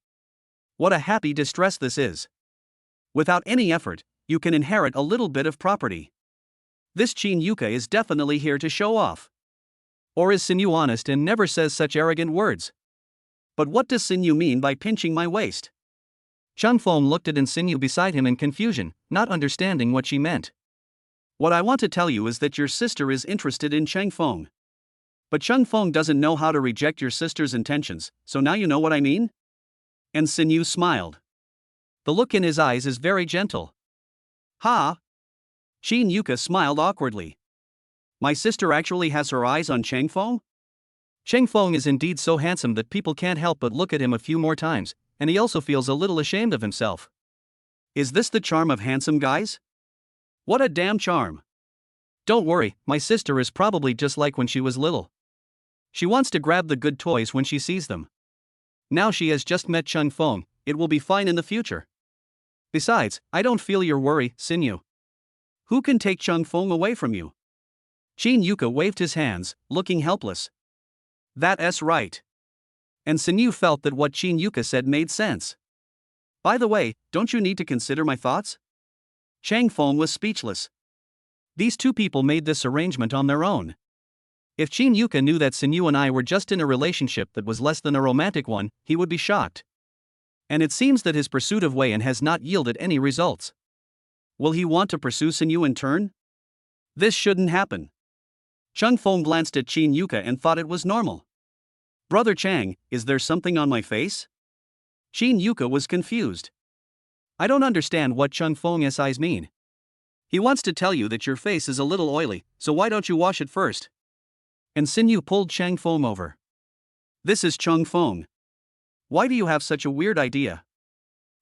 "What a happy distress this is. Without any effort, you can inherit a little bit of property. This Xin Yuka is definitely here to show off. Or is Sinyu honest and never says such arrogant words? But what does Sinyu mean by pinching my waist?" Cheng Feng looked at Sinyu beside him in confusion, not understanding what she meant. "What I want to tell you is that your sister is interested in Cheng Feng. But Cheng Feng doesn't know how to reject your sister's intentions, so now you know what I mean?" And Sinyu smiled. The look in his eyes is very gentle. "Ha!" Xin Yuka smiled awkwardly. "My sister actually has her eyes on Cheng Feng?" Cheng Feng is indeed so handsome that people can't help but look at him a few more times, and he also feels a little ashamed of himself. "Is this the charm of handsome guys? What a damn charm." "Don't worry, my sister is probably just like when she was little. She wants to grab the good toys when she sees them. Now she has just met Cheng Feng, it will be fine in the future. Besides, I don't feel your worry, Sinyu." "Who can take Cheng Feng away from you?" Xin Yuka waved his hands, looking helpless. "That's right." And Sinyu felt that what Xin Yuka said made sense. "By the way, don't you need to consider my thoughts?" Cheng Feng was speechless. These two people made this arrangement on their own. If Xin Yuka knew that Sinyu and I were just in a relationship that was less than a romantic one, he would be shocked. And it seems that his pursuit of Wei-An has not yielded any results. Will he want to pursue Sinyu in turn? This shouldn't happen. Cheng Feng glanced at Xin Yuka and thought it was normal. "Brother Chang, is there something on my face?" Xin Yuka was confused. "I don't understand what Cheng Feng's eyes mean." "He wants to tell you that your face is a little oily, so why don't you wash it first?" And Sinyu pulled Cheng Feng over. "This is Cheng Feng. Why do you have such a weird idea?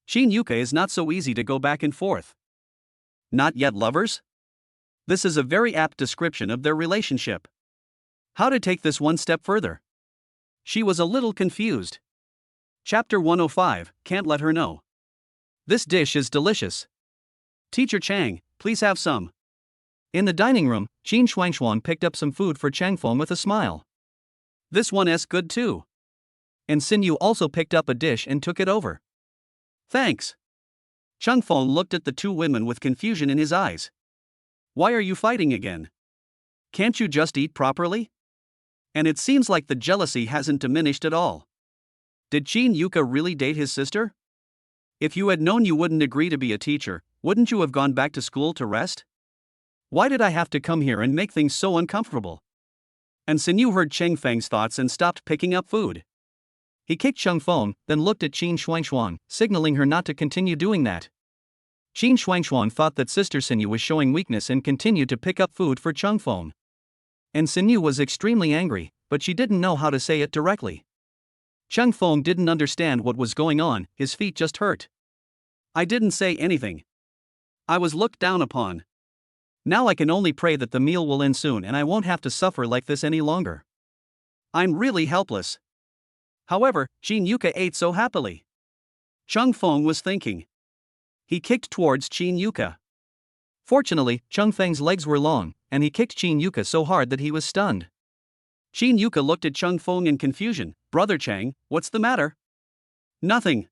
Xin Yuka is not so easy to go back and forth." "Not yet lovers?" This is a very apt description of their relationship. How to take this one step further? She was a little confused. Chapter 105, Can't Let Her Know. "This dish is delicious. Teacher Chang, please have some." In the dining room, Xin Shuangshuang picked up some food for Cheng Feng with a smile. "This one is good too." And Sinyu also picked up a dish and took it over. "Thanks." Cheng Feng looked at the two women with confusion in his eyes. "Why are you fighting again? Can't you just eat properly?" And it seems like the jealousy hasn't diminished at all. Did Xin Yuka really date his sister? If you had known you wouldn't agree to be a teacher, wouldn't you have gone back to school to rest? Why did I have to come here and make things so uncomfortable? And Sinyu heard Cheng Feng's thoughts and stopped picking up food. He kicked Cheng Feng, then looked at Qin Shuangshuang, signaling her not to continue doing that. Qin Shuangshuang thought that Sister Sinyu was showing weakness and continued to pick up food for Cheng Feng. And Sinyu was extremely angry, but she didn't know how to say it directly. Cheng Feng didn't understand what was going on, his feet just hurt. I didn't say anything. I was looked down upon. Now I can only pray that the meal will end soon and I won't have to suffer like this any longer. I'm really helpless. However, Qin Yuka ate so happily. Cheng Feng was thinking. He kicked towards Qin Yuka. Fortunately, Cheng Feng's legs were long, and he kicked Qin Yuka so hard that he was stunned. Qin Yuka looked at Cheng Feng in confusion. Brother Cheng, what's the matter? Nothing.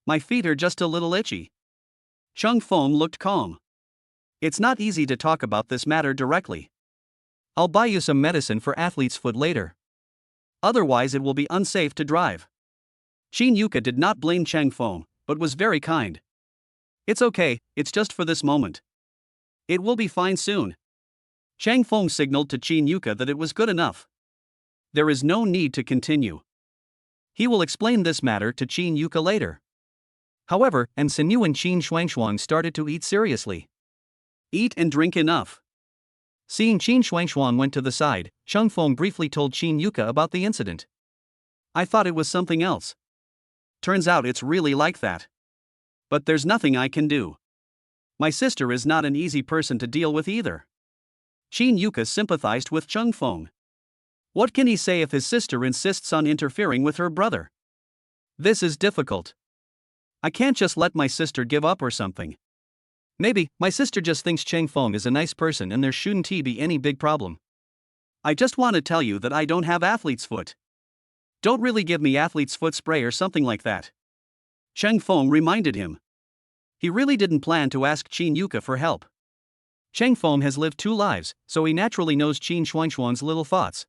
My feet are just a little itchy. Cheng Feng looked calm. It's not easy to talk about this matter directly. I'll buy you some medicine for athlete's foot later. Otherwise it will be unsafe to drive. Qin Yuka did not blame Cheng Feng, but was very kind. It's okay, it's just for this moment. It will be fine soon. Cheng Feng signaled to Qin Yuka that it was good enough. There is no need to continue. He will explain this matter to Qin Yuka later. However, and Sinyu and Qin Shuangshuang started to eat seriously. Eat and drink enough. Seeing Qin Shuangshuang went to the side, Cheng Feng briefly told Qin Yuka about the incident. I thought it was something else. Turns out it's really like that. But there's nothing I can do. My sister is not an easy person to deal with either. Qin Yuka sympathized with Cheng Feng. What can he say if his sister insists on interfering with her brother? This is difficult. I can't just let my sister give up or something. Maybe, my sister just thinks Cheng Feng is a nice person and there shouldn't be any big problem. I just want to tell you that I don't have athlete's foot. Don't really give me athlete's foot spray or something like that. Cheng Feng reminded him. He really didn't plan to ask Qin Yuka for help. Cheng Feng has lived 2 lives, so he naturally knows Qin Shuangshuang's little thoughts.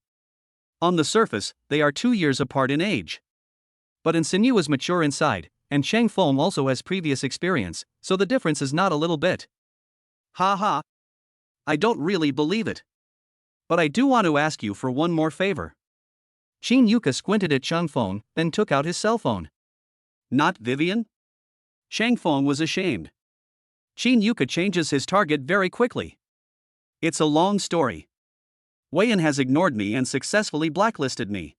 On the surface, they are 2 years apart in age. But Sinyu is mature inside, and Cheng Feng also has previous experience, so the difference is not a little bit. Ha ha. I don't really believe it. But I do want to ask you for one more favor. Qin Yuka squinted at Cheng Feng, then took out his cell phone. Not Vivian? Cheng Feng was ashamed. Qin Yuka changes his target very quickly. It's a long story. Weiyan has ignored me and successfully blacklisted me.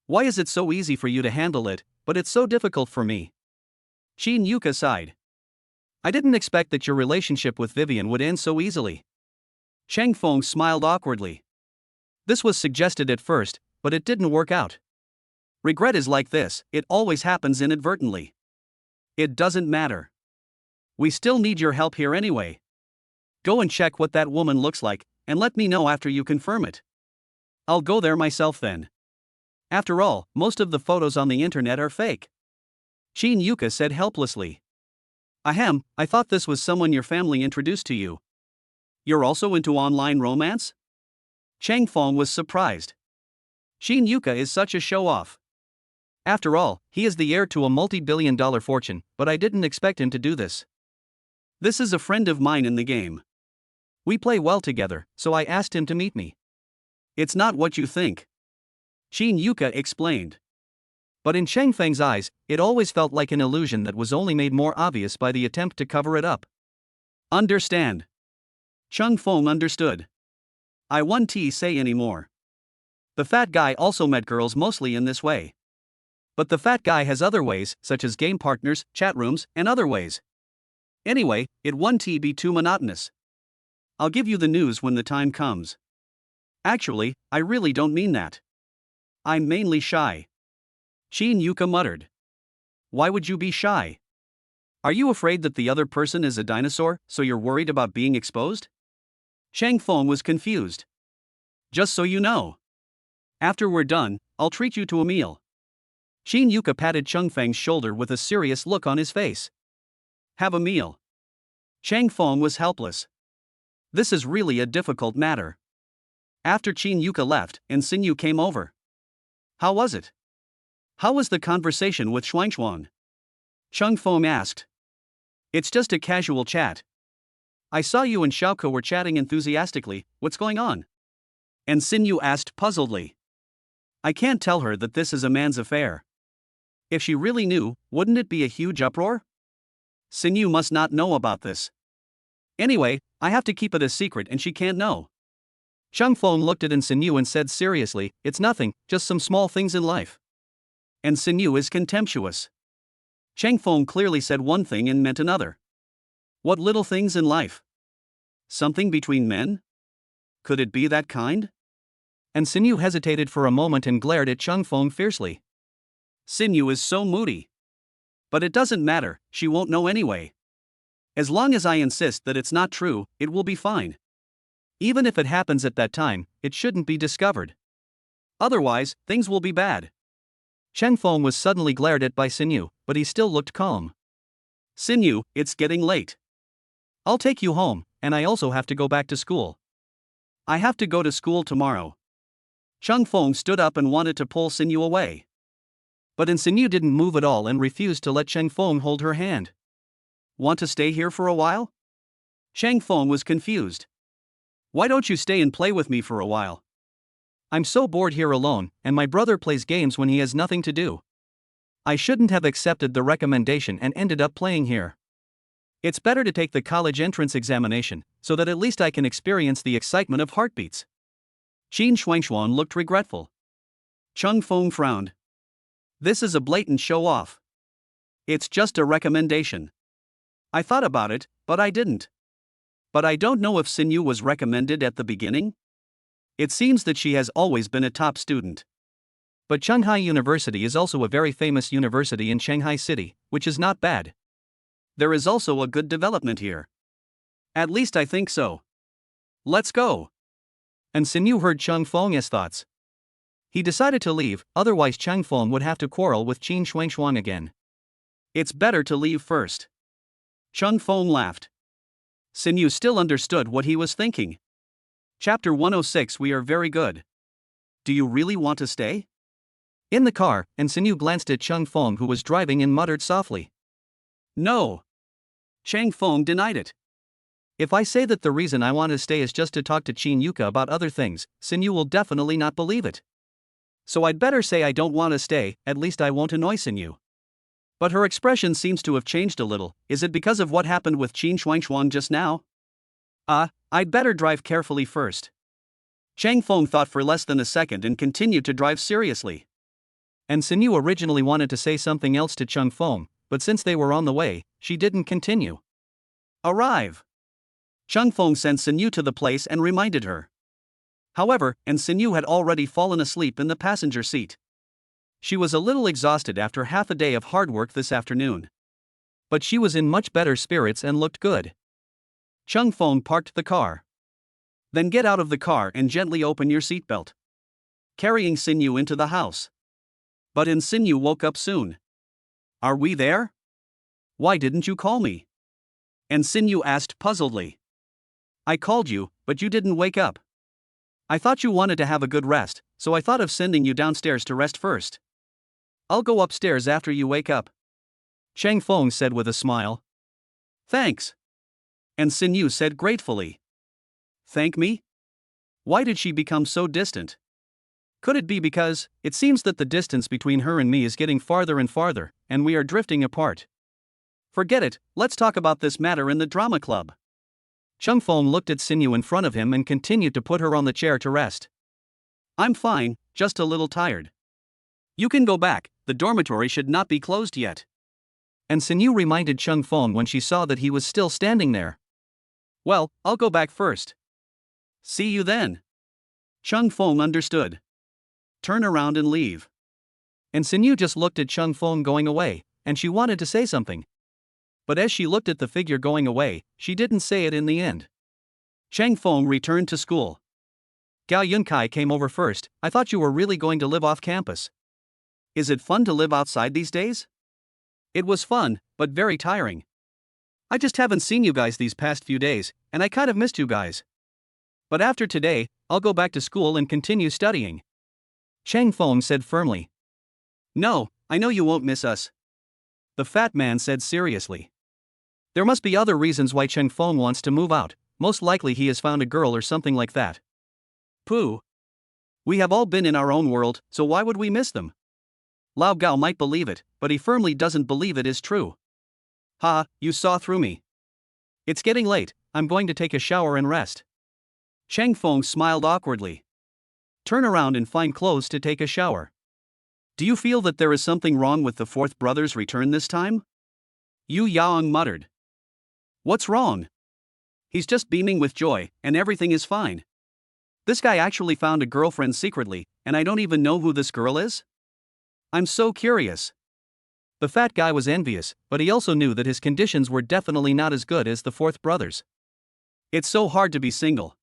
Why is it so easy for you to handle it, but it's so difficult for me? Qin Yuka sighed. I didn't expect that your relationship with Vivian would end so easily. Cheng Feng smiled awkwardly. This was suggested at first, but it didn't work out. Regret is like this, it always happens inadvertently. It doesn't matter. We still need your help here anyway. Go and check what that woman looks like, and let me know after you confirm it. I'll go there myself then. After all, most of the photos on the internet are fake. Qin Yuka said helplessly. Ahem, I thought this was someone your family introduced to you. You're also into online romance? Cheng Feng was surprised. Qin Yuka is such a show-off. After all, he is the heir to a multi-billion-dollar fortune, but I didn't expect him to do this. This is a friend of mine in the game. We play well together, so I asked him to meet me. It's not what you think. Qin Yuka explained. But in Cheng Feng's eyes, it always felt like an illusion that was only made more obvious by the attempt to cover it up. Understand. Cheng Feng understood. I won't say anymore. The fat guy also met girls mostly in this way. But the fat guy has other ways, such as game partners, chat rooms, and other ways. Anyway, it won't be too monotonous. I'll give you the news when the time comes. Actually, I really don't mean that. I'm mainly shy. Qin Yuka muttered. Why would you be shy? Are you afraid that the other person is a dinosaur, so you're worried about being exposed? Cheng Feng was confused. Just so you know. After we're done, I'll treat you to a meal. Qin Yuka patted Cheng Feng's shoulder with a serious look on his face. Have a meal. Cheng Feng was helpless. This is really a difficult matter. After Qin Yuka left, and Sinyu came over. How was it? How was the conversation with Shuangshuang? Chung Fong asked. It's just a casual chat. I saw you and Xiaoke were chatting enthusiastically, what's going on? And Xinyu asked puzzledly. I can't tell her that this is a man's affair. If she really knew, wouldn't it be a huge uproar? Xinyu must not know about this. Anyway, I have to keep it a secret and she can't know. Chung Fong looked at Xinyu and said seriously, it's nothing, just some small things in life. And Xinyu is contemptuous. Chang Fong clearly said one thing and meant another. What little things in life? Something between men? Could it be that kind? And Xinyu hesitated for a moment and glared at Chung Fong fiercely. Xinyu is so moody. But it doesn't matter, she won't know anyway. As long as I insist that it's not true, it will be fine. Even if it happens at that time, it shouldn't be discovered. Otherwise, things will be bad. Chang Fong was suddenly glared at by Xinyu, but he still looked calm. Xinyu, it's getting late. I'll take you home, and I also have to go back to school. I have to go to school tomorrow. Chung Fong stood up and wanted to pull Xinyu away. But Xinyu didn't move at all and refused to let Chang Fong hold her hand. Want to stay here for a while? Chang Fong was confused. Why don't you stay and play with me for a while? I'm so bored here alone, and my brother plays games when he has nothing to do. I shouldn't have accepted the recommendation and ended up playing here. It's better to take the college entrance examination, so that at least I can experience the excitement of heartbeats. Qin Shuangshuan looked regretful. Chung Fong frowned. This is a blatant show-off. It's just a recommendation. I thought about it, but I didn't. But I don't know if Xinyu was recommended at the beginning. It seems that she has always been a top student. But Shanghai University is also a very famous university in Shanghai City, which is not bad. There is also a good development here. At least I think so. Let's go. And Xinyu heard Chung Fong's thoughts. He decided to leave, otherwise Chang Fong would have to quarrel with Qin Shuangshuan again. It's better to leave first. Chung Fong laughed. Xinyu still understood what he was thinking. Chapter 106. We are very good. Do you really want to stay? In the car, and Xinyu glanced at Chung Fong who was driving and muttered softly. No. Chang Fong denied it. If I say that the reason I want to stay is just to talk to Qin Yuka about other things, Xinyu will definitely not believe it. So I'd better say I don't want to stay, at least I won't annoy Xinyu. But her expression seems to have changed a little. Is it because of what happened with Qin Shuangshuan just now? I'd better drive carefully first. Chang Fong thought for less than a second and continued to drive seriously. And Xinyu originally wanted to say something else to Chung Fong, but since they were on the way, she didn't continue. Arrive. Chung Fong sent Xinyu to the place and reminded her. However, Xinyu had already fallen asleep in the passenger seat. She was a little exhausted after half a day of hard work this afternoon. But she was in much better spirits and looked good. Chung Fong parked the car. Then get out of the car and gently open your seatbelt. Carrying Xinyu into the house. But Xinyu woke up soon. Are we there? Why didn't you call me? Xinyu asked puzzledly. I called you, but you didn't wake up. I thought you wanted to have a good rest, so I thought of sending you downstairs to rest first. I'll go upstairs after you wake up. Chang Fong said with a smile. Thanks. Xinyu said gratefully. Thank me? Why did she become so distant? Could it be because, it seems that the distance between her and me is getting farther and farther, and we are drifting apart. Forget it, let's talk about this matter in the drama club. Chung Fong looked at Xinyu in front of him and continued to put her on the chair to rest. I'm fine, just a little tired. You can go back, the dormitory should not be closed yet. And Xinyu reminded Chung Fong when she saw that he was still standing there. Well, I'll go back first. See you then. Chung Fong understood. Turn around and leave. And Xinyu just looked at Chung Fong going away, and she wanted to say something. But as she looked at the figure going away, she didn't say it in the end. Chang Fong returned to school. Gao Yunkai came over first. I thought you were really going to live off campus. Is it fun to live outside these days? It was fun, but very tiring. I just haven't seen you guys these past few days, and I kind of missed you guys. But after today, I'll go back to school and continue studying. Chang Fong said firmly. No, I know you won't miss us. the fat man said seriously. There must be other reasons why Cheng Feng wants to move out, most likely he has found a girl or something like that. Pooh. We have all been in our own world, so why would we miss them? Lao Gao might believe it, but he firmly doesn't believe it is true. Ha, you saw through me. It's getting late, I'm going to take a shower and rest. Cheng Feng smiled awkwardly. Turn around and find clothes to take a shower. Do you feel that there is something wrong with the fourth brother's return this time? Yu Yaong muttered. What's wrong? He's just beaming with joy, and everything is fine. This guy actually found a girlfriend secretly, and I don't even know who this girl is? I'm so curious. The fat guy was envious, but he also knew that his conditions were definitely not as good as the fourth brother's. It's so hard to be single.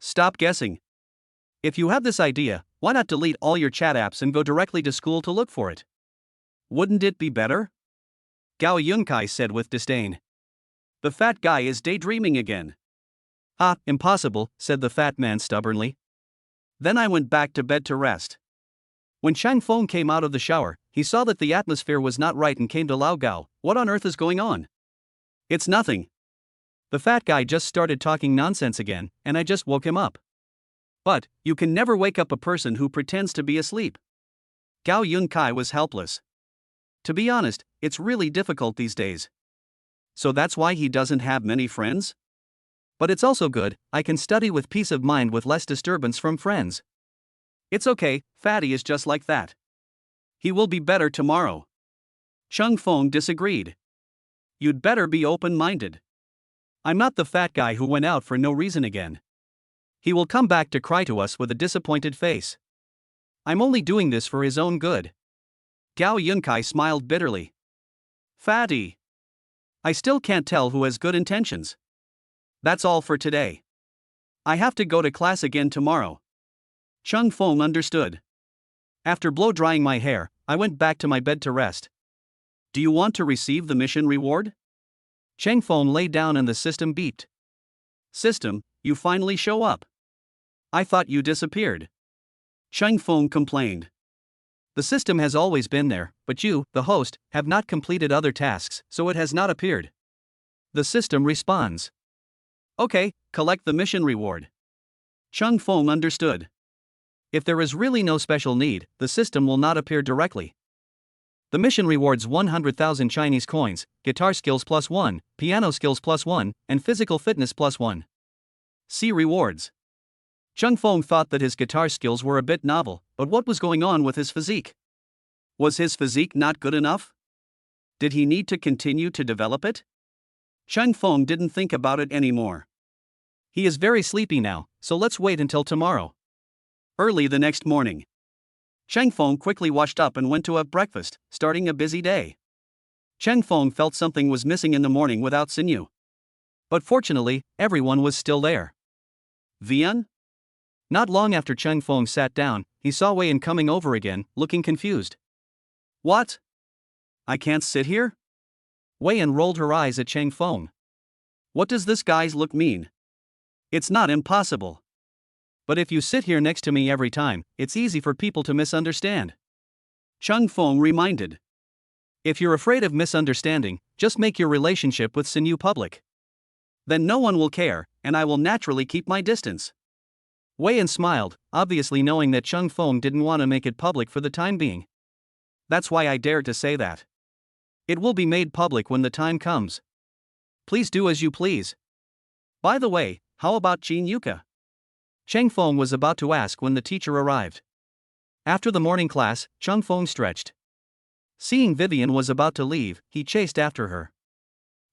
Stop guessing. If you have this idea, why not delete all your chat apps and go directly to school to look for it? Wouldn't it be better? Gao Yunkai said with disdain. The fat guy is daydreaming again. Ah, impossible, said the fat man stubbornly. Then I went back to bed to rest. When Cheng Feng came out of the shower, he saw that the atmosphere was not right and came to Lao Gao. What on earth is going on? It's nothing. The fat guy just started talking nonsense again, and I just woke him up. But, you can never wake up a person who pretends to be asleep. Gao Yunkai was helpless. To be honest, it's really difficult these days. So that's why he doesn't have many friends? But it's also good, I can study with peace of mind with less disturbance from friends. It's okay, Fatty is just like that. He will be better tomorrow. Cheng Feng disagreed. You'd better be open-minded. I'm not the fat guy who went out for no reason again. He will come back to cry to us with a disappointed face. I'm only doing this for his own good. Gao Yunkai smiled bitterly. Fatty. I still can't tell who has good intentions. That's all for today. I have to go to class again tomorrow. Cheng Feng understood. After blow-drying my hair, I went back to my bed to rest. Do you want to receive the mission reward? Cheng Feng lay down and the system beeped. System, you finally show up. I thought you disappeared. Cheng Feng complained. The system has always been there, but you, the host, have not completed other tasks, so it has not appeared. The system responds. Okay, collect the mission reward. Cheng Feng understood. If there is really no special need, the system will not appear directly. The mission rewards 100,000 Chinese coins, guitar skills +1, piano skills +1, and physical fitness +1. See rewards. Cheng Feng thought that his guitar skills were a bit novel, but what was going on with his physique? Was his physique not good enough? Did he need to continue to develop it? Cheng Feng didn't think about it anymore. He is very sleepy now, so let's wait until tomorrow. Early the next morning, Cheng Feng quickly washed up and went to have breakfast, starting a busy day. Cheng Feng felt something was missing in the morning without Sinyu. But fortunately, everyone was still there. Vian? Not long after Cheng Feng sat down, he saw Wei Yan coming over again, looking confused. What? I can't sit here? Wei Yan rolled her eyes at Cheng Feng. What does this guy's look mean? It's not impossible. But if you sit here next to me every time, it's easy for people to misunderstand. Cheng Feng reminded. If you're afraid of misunderstanding, just make your relationship with Sinyu public. Then no one will care, and I will naturally keep my distance. Wei Yan smiled, obviously knowing that Cheng Feng didn't want to make it public for the time being. That's why I dared to say that. It will be made public when the time comes. Please do as you please. By the way, how about Jin Yuka? Cheng Feng was about to ask when the teacher arrived. After the morning class, Cheng Feng stretched. Seeing Vivian was about to leave, he chased after her.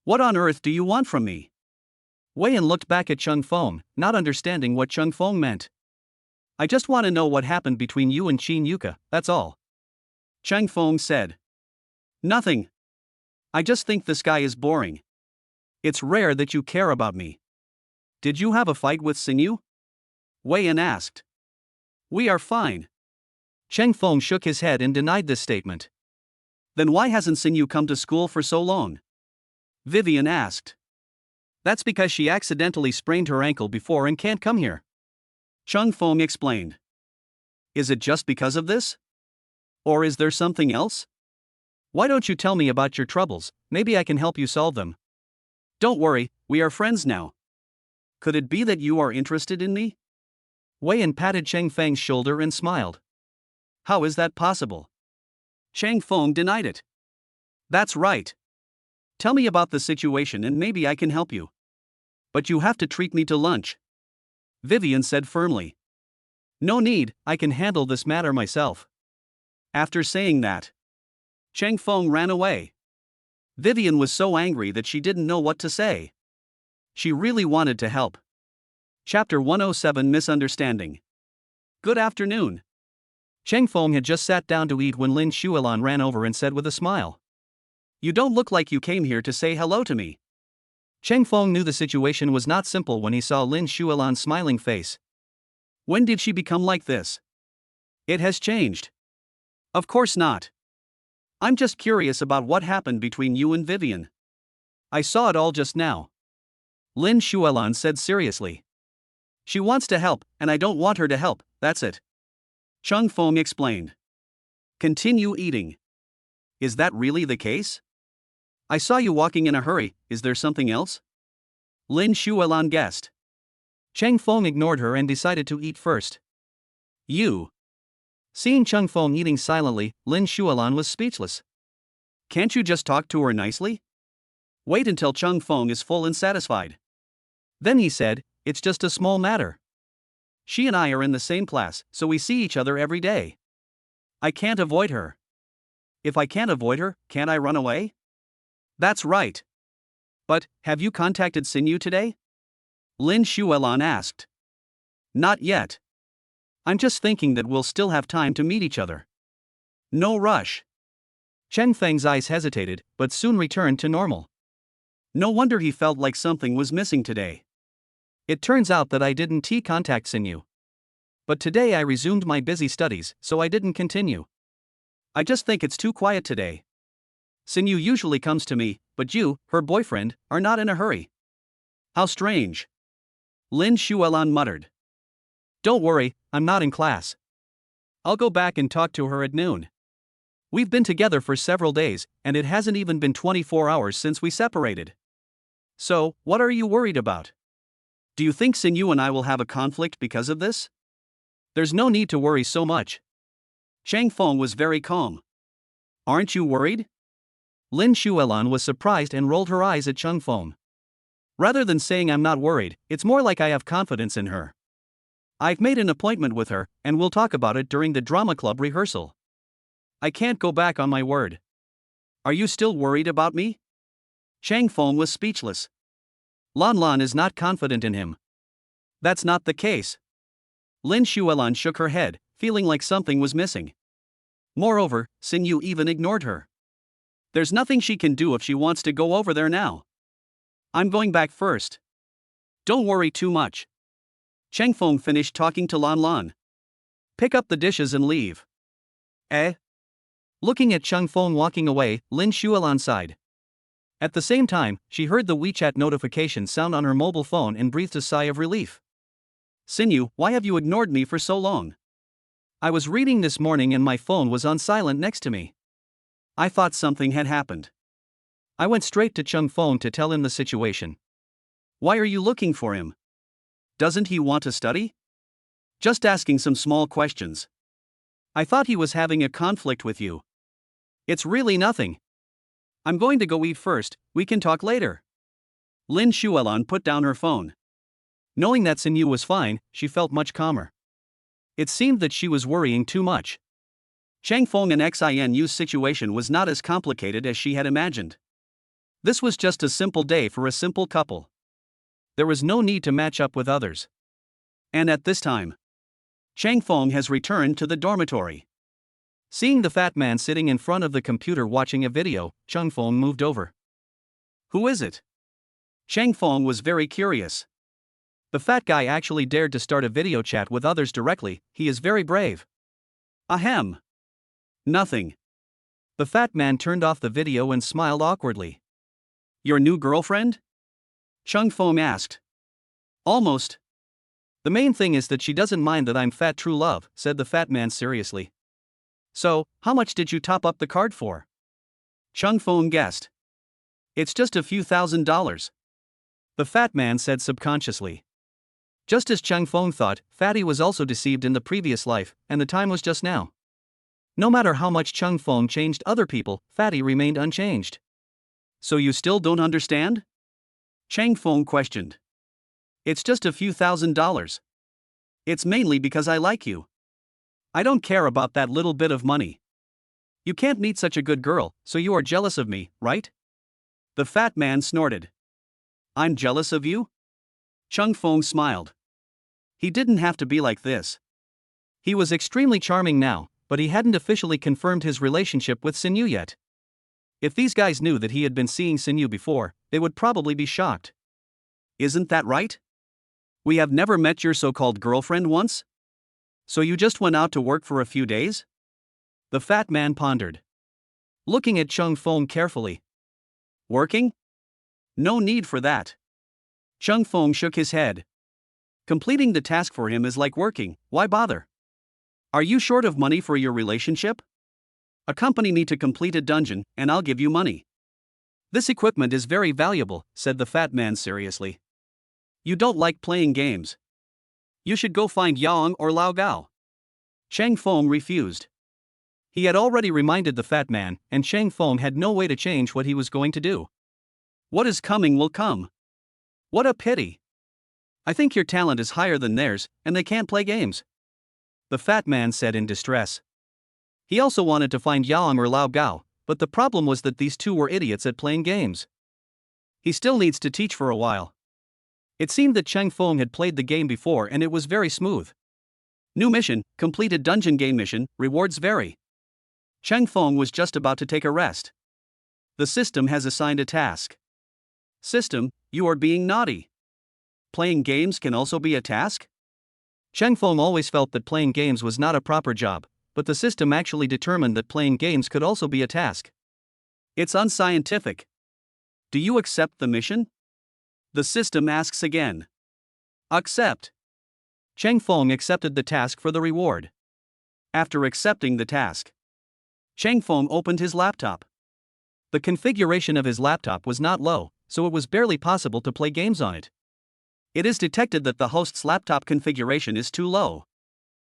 What on earth do you want from me? Wei Yan looked back at Cheng Feng, not understanding what Cheng Feng meant. I just want to know what happened between you and Jin Yuka, that's all. Cheng Feng said. Nothing. I just think this guy is boring. It's rare that you care about me. Did you have a fight with Sinyu? Wei Yan asked. We are fine. Cheng Feng shook his head and denied this statement. Then why hasn't Sinyu come to school for so long? Vivian asked. That's because she accidentally sprained her ankle before and can't come here. Cheng Feng explained. Is it just because of this? Or is there something else? Why don't you tell me about your troubles? Maybe I can help you solve them. Don't worry, we are friends now. Could it be that you are interested in me? Wei Yan patted Cheng Feng's shoulder and smiled. How is that possible? Chang Feng denied it. That's right. Tell me about the situation and maybe I can help you. But you have to treat me to lunch, Vivian said firmly. No need, I can handle this matter myself. After saying that, Chang Feng ran away. Vivian was so angry that she didn't know what to say. She really wanted to help. Chapter 107 Misunderstanding. Good afternoon. Cheng Feng had just sat down to eat when Lin Xuelan ran over and said with a smile. You don't look like you came here to say hello to me. Cheng Feng knew the situation was not simple when he saw Lin Xuelan's smiling face. When did she become like this? It has changed. Of course not. I'm just curious about what happened between you and Vivian. I saw it all just now, Lin Xuelan said seriously. She wants to help, and I don't want her to help, that's it, Cheng Feng explained. Continue eating. Is that really the case? I saw you walking in a hurry, is there something else? Lin Xuelan guessed. Cheng Feng ignored her and decided to eat first. You. Seeing Cheng Feng eating silently, Lin Xuelan was speechless. Can't you just talk to her nicely? Wait until Cheng Feng is full and satisfied. Then he said, it's just a small matter. She and I are in the same class, so we see each other every day. I can't avoid her. If I can't avoid her, can't I run away? That's right. But, have you contacted Xinyu today? Lin Xuelan asked. Not yet. I'm just thinking that we'll still have time to meet each other. No rush. Cheng Feng's eyes hesitated, but soon returned to normal. No wonder he felt like something was missing today. It turns out that I didn't contact Xinyu. But today I resumed my busy studies, so I didn't continue. I just think it's too quiet today. Xinyu usually comes to me, but you, her boyfriend, are not in a hurry. How strange. Lin Xuelan muttered. Don't worry, I'm not in class. I'll go back and talk to her at noon. We've been together for several days, and it hasn't even been 24 hours since we separated. So, what are you worried about? Do you think Xinyu and I will have a conflict because of this? There's no need to worry so much. Chang Feng was very calm. Aren't you worried? Lin Xuelan was surprised and rolled her eyes at Cheng Feng. Rather than saying I'm not worried, it's more like I have confidence in her. I've made an appointment with her, and we'll talk about it during the drama club rehearsal. I can't go back on my word. Are you still worried about me? Chang Feng was speechless. Lan Lan is not confident in him. That's not the case. Lin Xuelan shook her head, feeling like something was missing. Moreover, Xinyu even ignored her. There's nothing she can do if she wants to go over there now. I'm going back first. Don't worry too much. Cheng Feng finished talking to Lan Lan. Pick up the dishes and leave. Eh? Looking at Cheng Feng walking away, Lin Xuelan sighed. At the same time, she heard the WeChat notification sound on her mobile phone and breathed a sigh of relief. Xinyu, why have you ignored me for so long? I was reading this morning and my phone was on silent next to me. I thought something had happened. I went straight to Cheng Feng to tell him the situation. Why are you looking for him? Doesn't he want to study? Just asking some small questions. I thought he was having a conflict with you. It's really nothing. I'm going to go eat first, we can talk later. Lin Xuelan put down her phone. Knowing that Xinyu was fine, she felt much calmer. It seemed that she was worrying too much. Chang Feng and Xinyu's situation was not as complicated as she had imagined. This was just a simple day for a simple couple. There was no need to match up with others. And at this time, Chang Feng has returned to the dormitory. Seeing the fat man sitting in front of the computer watching a video, Cheng Feng moved over. Who is it? Chang Feng was very curious. The fat guy actually dared to start a video chat with others directly, he is very brave. Ahem. Nothing. The fat man turned off the video and smiled awkwardly. Your new girlfriend? Cheng Feng asked. Almost. The main thing is that she doesn't mind that I'm fat, true love, said the fat man seriously. So, how much did you top up the card for? Chung Fong guessed. It's just a few $1,000s. The fat man said subconsciously. Just as Chung Fong thought, Fatty was also deceived in the previous life, and the time was just now. No matter how much Chung Fong changed other people, Fatty remained unchanged. So you still don't understand? Chang Fong questioned. It's just a few $1,000s. It's mainly because I like you. I don't care about that little bit of money. You can't meet such a good girl, so you are jealous of me, right? The fat man snorted. I'm jealous of you? Chung Fong smiled. He didn't have to be like this. He was extremely charming now, but he hadn't officially confirmed his relationship with Sinyu yet. If these guys knew that he had been seeing Sinyu before, they would probably be shocked. Isn't that right? We have never met your so-called girlfriend once? So you just went out to work for a few days? The fat man pondered, looking at Chung Fong carefully. Working? No need for that. Chung Fong shook his head. Completing the task for him is like working, why bother? Are you short of money for your relationship? Accompany me to complete a dungeon, and I'll give you money. This equipment is very valuable, said the fat man seriously. You don't like playing games. You should go find Yang or Lao Gao. Chang Fong refused. He had already reminded the fat man, and Chang Fong had no way to change what he was going to do. What is coming will come. What a pity. I think your talent is higher than theirs, and they can't play games. The fat man said in distress. He also wanted to find Yang or Lao Gao, but the problem was that these two were idiots at playing games. He still needs to teach for a while. It seemed that Chang Fong had played the game before and it was very smooth. New mission, completed dungeon game mission, rewards vary. Chang Fong was just about to take a rest. The system has assigned a task. System, you are being naughty. Playing games can also be a task? Chang Fong always felt that playing games was not a proper job, but the system actually determined that playing games could also be a task. It's unscientific. Do you accept the mission? The system asks again. Accept. Chang Fong accepted the task for the reward. After accepting the task, Chang Fong opened his laptop. The configuration of his laptop was not low, so it was barely possible to play games on it. It is detected that the host's laptop configuration is too low.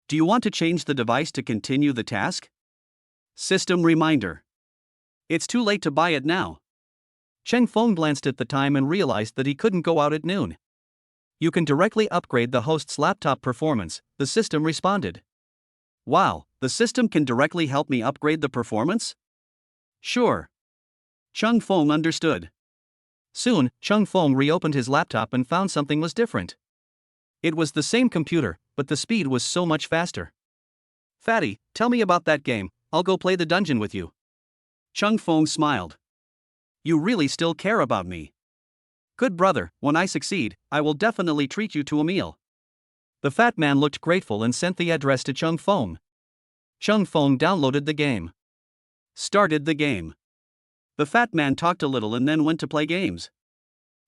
Do you want to change the device to continue the task? System reminder. It's too late to buy it now. Chang Fong glanced at the time and realized that he couldn't go out at noon. You can directly upgrade the host's laptop performance, the system responded. Wow, the system can directly help me upgrade the performance? Sure. Chung Fong understood. Soon, Chung Fong reopened his laptop and found something was different. It was the same computer, but the speed was so much faster. Fatty, tell me about that game, I'll go play the dungeon with you. Chung Fong smiled. You really still care about me. Good brother, when I succeed, I will definitely treat you to a meal. The fat man looked grateful and sent the address to Chung Fong. Chung Fong downloaded the game. Started the game. The fat man talked a little and then went to play games.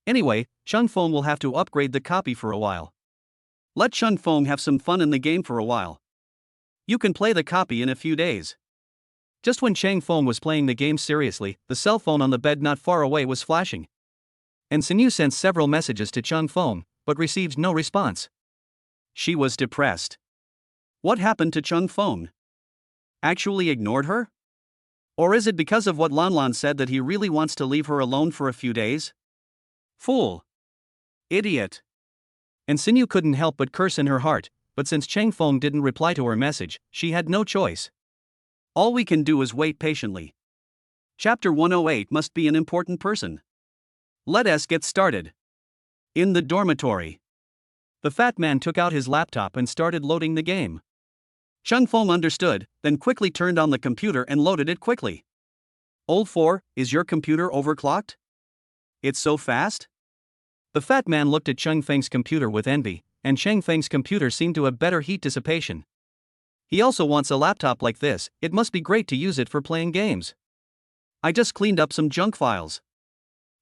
Anyway, Chung Fong will have to upgrade the copy for a while. Let Chung Fong have some fun in the game for a while. You can play the copy in a few days. Just when Chang Fong was playing the game seriously, the cell phone on the bed not far away was flashing. And Sinyu sent several messages to Chung Fong, but received no response. She was depressed. What happened to Chung Fong? Actually ignored her? Or is it because of what Lanlan said that he really wants to leave her alone for a few days? Fool. Idiot. And Sinyu couldn't help but curse in her heart, but since Chang Fong didn't reply to her message, she had no choice. All we can do is wait patiently. Chapter 108 must be an important person. Let us get started. In the dormitory. The fat man took out his laptop and started loading the game. Chung Fong understood, then quickly turned on the computer and loaded it quickly. Old 4, is your computer overclocked? It's so fast? The fat man looked at Chung Feng's computer with envy, and Chang Feng's computer seemed to have better heat dissipation. He also wants a laptop like this, it must be great to use it for playing games. I just cleaned up some junk files.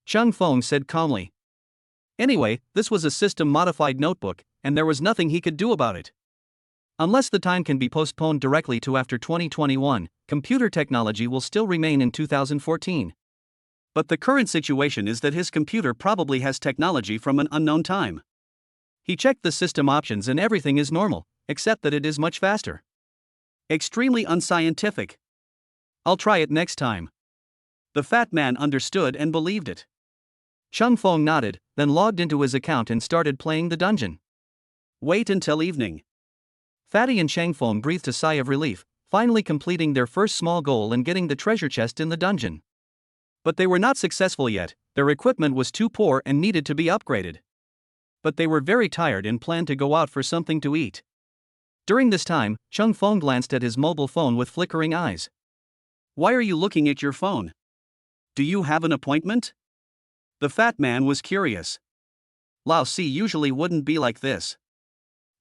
Chung Fong said calmly. Anyway, this was a system-modified notebook, and there was nothing he could do about it. Unless the time can be postponed directly to after 2021, computer technology will still remain in 2014. But the current situation is that his computer probably has technology from an unknown time. He checked the system options and everything is normal, except that it is much faster. Extremely unscientific. I'll try it next time. The fat man understood and believed it. Chang Feng nodded, then logged into his account and started playing the dungeon. Wait until evening. Fatty and Chang Feng breathed a sigh of relief, finally completing their first small goal and getting the treasure chest in the dungeon. But they were not successful yet, their equipment was too poor and needed to be upgraded. But they were very tired and planned to go out for something to eat. During this time, Chang Feng glanced at his mobile phone with flickering eyes. Why are you looking at your phone? Do you have an appointment? The fat man was curious. Lao Si usually wouldn't be like this.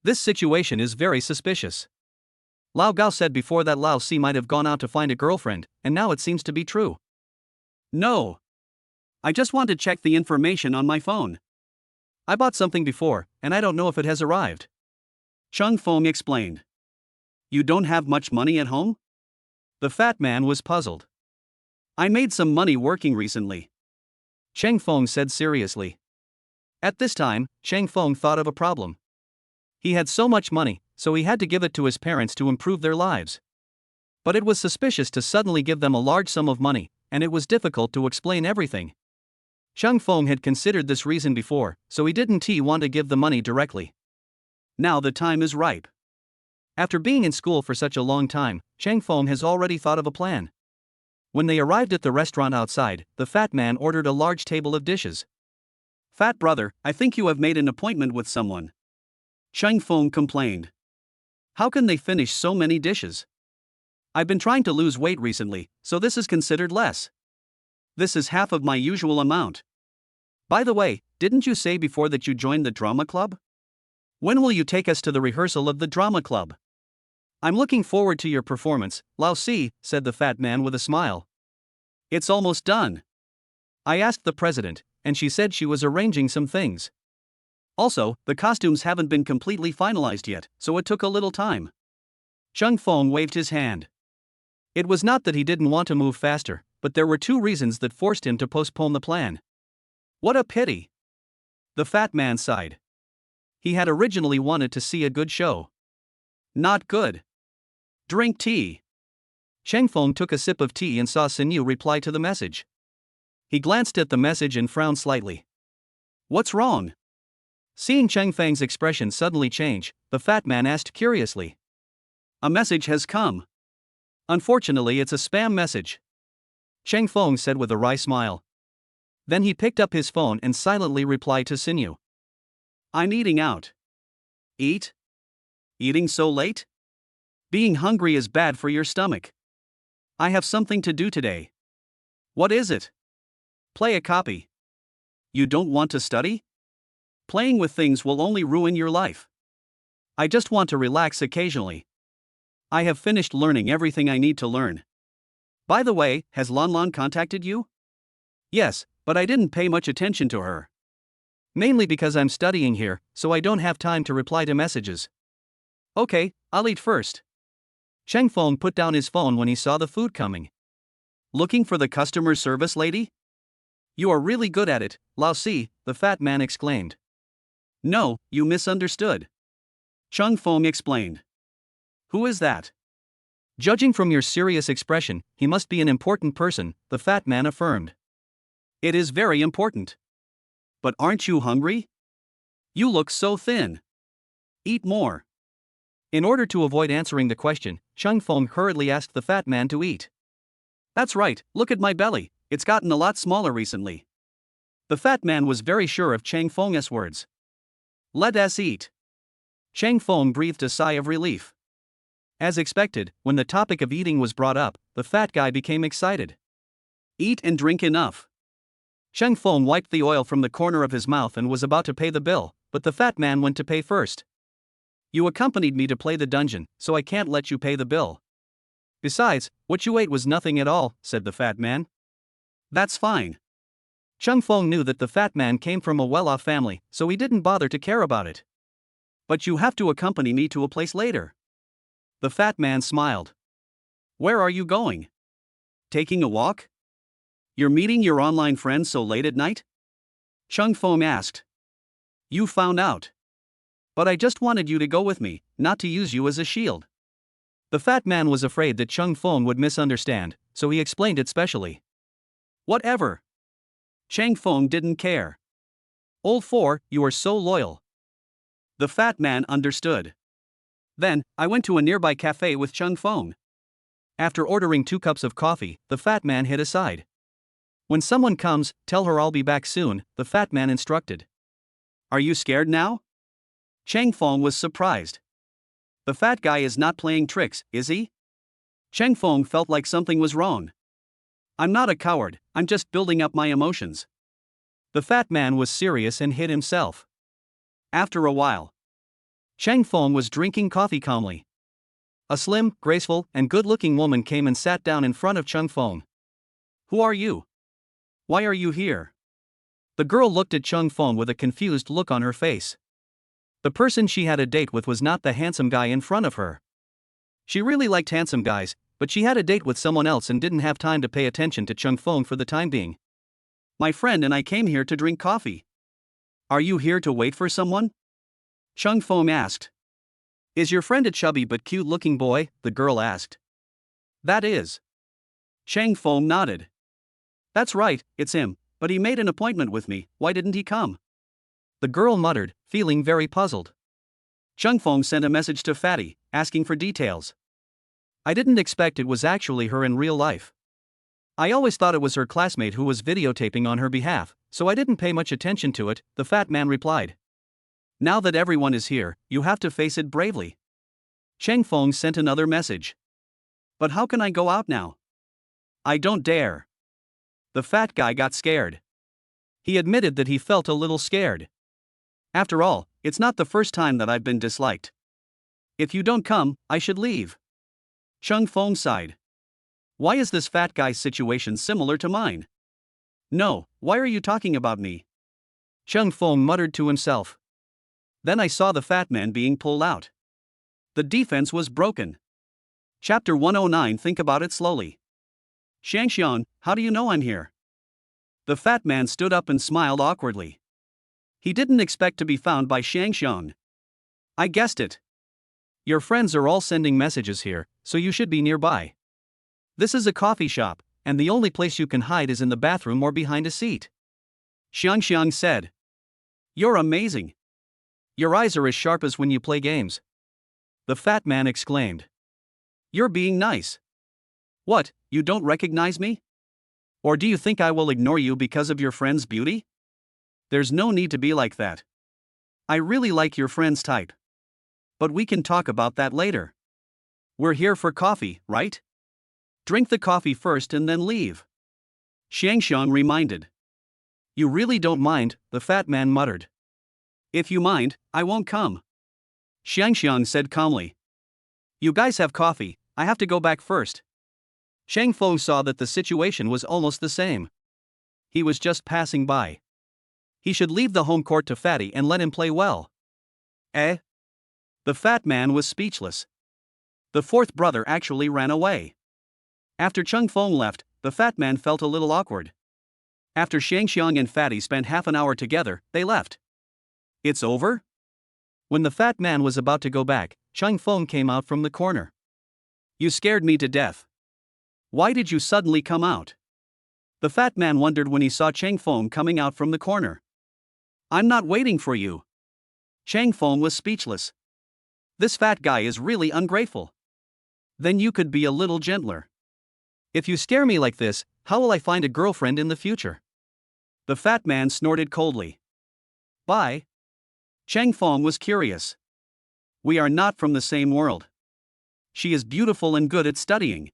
This situation is very suspicious. Lao Gao said before that Lao Si might have gone out to find a girlfriend, and now it seems to be true. No. I just want to check the information on my phone. I bought something before, and I don't know if it has arrived. Chang Feng explained. You don't have much money at home? The fat man was puzzled. I made some money working recently. Chang Feng said seriously. At this time, Chang Feng thought of a problem. He had so much money, so he had to give it to his parents to improve their lives. But it was suspicious to suddenly give them a large sum of money, and it was difficult to explain everything. Chang Feng had considered this reason before, so he didn't want to give the money directly. Now the time is ripe. After being in school for such a long time, Chang Feng has already thought of a plan. When they arrived at the restaurant outside, the fat man ordered a large table of dishes. Fat brother, I think you have made an appointment with someone. Chang Feng complained. How can they finish so many dishes? I've been trying to lose weight recently, so this is considered less. This is half of my usual amount. By the way, didn't you say before that you joined the drama club? When will you take us to the rehearsal of the drama club? I'm looking forward to your performance, Lao Si, said the fat man with a smile. It's almost done. I asked the president, and she said she was arranging some things. Also, the costumes haven't been completely finalized yet, so it took a little time. Chang Feng waved his hand. It was not that he didn't want to move faster, but there were two reasons that forced him to postpone the plan. What a pity. The fat man sighed. He had originally wanted to see a good show. Not good. Drink tea. Chang Feng took a sip of tea and saw Sinyu reply to the message. He glanced at the message and frowned slightly. What's wrong? Seeing Chang Feng's expression suddenly change, the fat man asked curiously. A message has come. Unfortunately, it's a spam message. Chang Feng said with a wry smile. Then he picked up his phone and silently replied to Sinyu. I'm eating out. Eat? Eating so late? Being hungry is bad for your stomach. I have something to do today. What is it? Play a copy. You don't want to study? Playing with things will only ruin your life. I just want to relax occasionally. I have finished learning everything I need to learn. By the way, has Lan Lan contacted you? Yes, but I didn't pay much attention to her. Mainly because I'm studying here, so I don't have time to reply to messages. Okay, I'll eat first. Chang Feng put down his phone when he saw the food coming. Looking for the customer service lady? You are really good at it, Lao Si, the fat man exclaimed. No, you misunderstood. Chang Feng explained. Who is that? Judging from your serious expression, he must be an important person, the fat man affirmed. It is very important. But aren't you hungry? You look so thin. Eat more. In order to avoid answering the question, Chang Feng hurriedly asked the fat man to eat. That's right, look at my belly, it's gotten a lot smaller recently. The fat man was very sure of Chang Feng's words. Let us eat. Chang Feng breathed a sigh of relief. As expected, when the topic of eating was brought up, the fat guy became excited. Eat and drink enough. Chang Feng wiped the oil from the corner of his mouth and was about to pay the bill, but the fat man went to pay first. You accompanied me to play the dungeon, so I can't let you pay the bill. Besides, what you ate was nothing at all, said the fat man. That's fine. Chang Feng knew that the fat man came from a well-off family, so he didn't bother to care about it. But you have to accompany me to a place later. The fat man smiled. Where are you going? Taking a walk? You're meeting your online friends so late at night? Chung Fong asked. You found out. But I just wanted you to go with me, not to use you as a shield. The fat man was afraid that Chung Fong would misunderstand, so he explained it specially. Whatever. Chang Fong didn't care. Old 4, you are so loyal. The fat man understood. Then, I went to a nearby cafe with Chung Fong. After ordering 2 cups of coffee, the fat man hid aside. When someone comes, tell her I'll be back soon, the fat man instructed. Are you scared now? Chang Fong was surprised. The fat guy is not playing tricks, is he? Chang Fong felt like something was wrong. I'm not a coward, I'm just building up my emotions. The fat man was serious and hid himself. After a while, Chang Fong was drinking coffee calmly. A slim, graceful, and good-looking woman came and sat down in front of Chung Fong. Who are you? Why are you here? The girl looked at Chung Fong with a confused look on her face. The person she had a date with was not the handsome guy in front of her. She really liked handsome guys, but she had a date with someone else and didn't have time to pay attention to Chung Fong for the time being. My friend and I came here to drink coffee. Are you here to wait for someone? Chung Fong asked. Is your friend a chubby but cute-looking boy? The girl asked. That is. Chang Fong nodded. That's right, it's him, but he made an appointment with me, why didn't he come? The girl muttered, feeling very puzzled. Chung Fong sent a message to Fatty, asking for details. I didn't expect it was actually her in real life. I always thought it was her classmate who was videotaping on her behalf, so I didn't pay much attention to it, the fat man replied. Now that everyone is here, you have to face it bravely. Chang Fong sent another message. But how can I go out now? I don't dare. The fat guy got scared. He admitted that he felt a little scared. After all, it's not the first time that I've been disliked. If you don't come, I should leave. Chung Fong sighed. Why is this fat guy's situation similar to mine? No, why are you talking about me? Chung Fong muttered to himself. Then I saw the fat man being pulled out. The defense was broken. Chapter 109. Think about it slowly. Shangxiang, how do you know I'm here? The fat man stood up and smiled awkwardly. He didn't expect to be found by Shangxiang. I guessed it. Your friends are all sending messages here, so you should be nearby. This is a coffee shop, and the only place you can hide is in the bathroom or behind a seat. Shangxiang said. You're amazing. Your eyes are as sharp as when you play games. The fat man exclaimed. You're being nice. What, you don't recognize me? Or do you think I will ignore you because of your friend's beauty? There's no need to be like that. I really like your friend's type. But we can talk about that later. We're here for coffee, right? Drink the coffee first and then leave. Shangxiang reminded. You really don't mind, the fat man muttered. If you mind, I won't come. Shangxiang said calmly. You guys have coffee, I have to go back first. Chang Fong saw that the situation was almost the same. He was just passing by. He should leave the home court to Fatty and let him play well. Eh? The fat man was speechless. The fourth brother actually ran away. After Chung Fong left, the fat man felt a little awkward. After Shangxiang and Fatty spent half an hour together, they left. It's over? When the fat man was about to go back, Chung Fong came out from the corner. You scared me to death. Why did you suddenly come out? The fat man wondered when he saw Chang Fong coming out from the corner. I'm not waiting for you. Chang Fong was speechless. This fat guy is really ungrateful. Then you could be a little gentler. If you scare me like this, how will I find a girlfriend in the future? The fat man snorted coldly. Bye. Chang Fong was curious. We are not from the same world. She is beautiful and good at studying.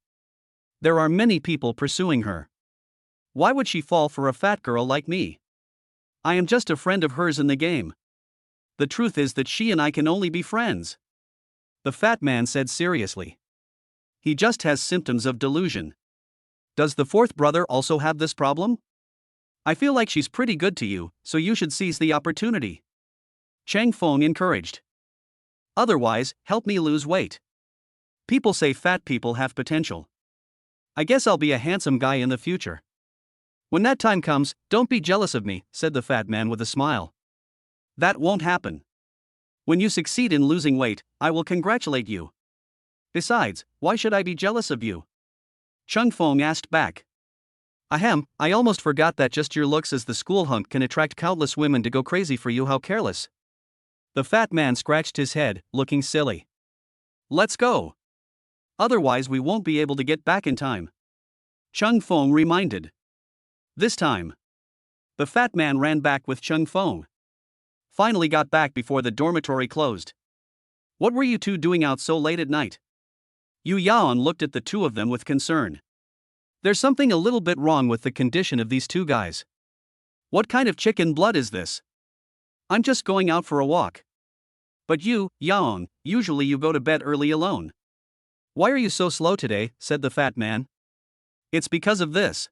There are many people pursuing her. Why would she fall for a fat girl like me? I am just a friend of hers in the game. The truth is that she and I can only be friends. The fat man said seriously. He just has symptoms of delusion. Does the fourth brother also have this problem? I feel like she's pretty good to you, so you should seize the opportunity. Chang Fong encouraged. Otherwise, help me lose weight. People say fat people have potential. I guess I'll be a handsome guy in the future. When that time comes, don't be jealous of me, said the fat man with a smile. That won't happen. When you succeed in losing weight, I will congratulate you. Besides, why should I be jealous of you? Chung Fong asked back. Ahem, I almost forgot that just your looks as the school hunk can attract countless women to go crazy for you. How careless. The fat man scratched his head, looking silly. Let's go. Otherwise we won't be able to get back in time. Chung Fong reminded. This time, the fat man ran back with Chung Fong. Finally got back before the dormitory closed. What were you two doing out so late at night? Yu Yaon looked at the two of them with concern. There's something a little bit wrong with the condition of these two guys. What kind of chicken blood is this? I'm just going out for a walk. But you, Yaon, usually you go to bed early alone. Why are you so slow today? Said the fat man. It's because of this.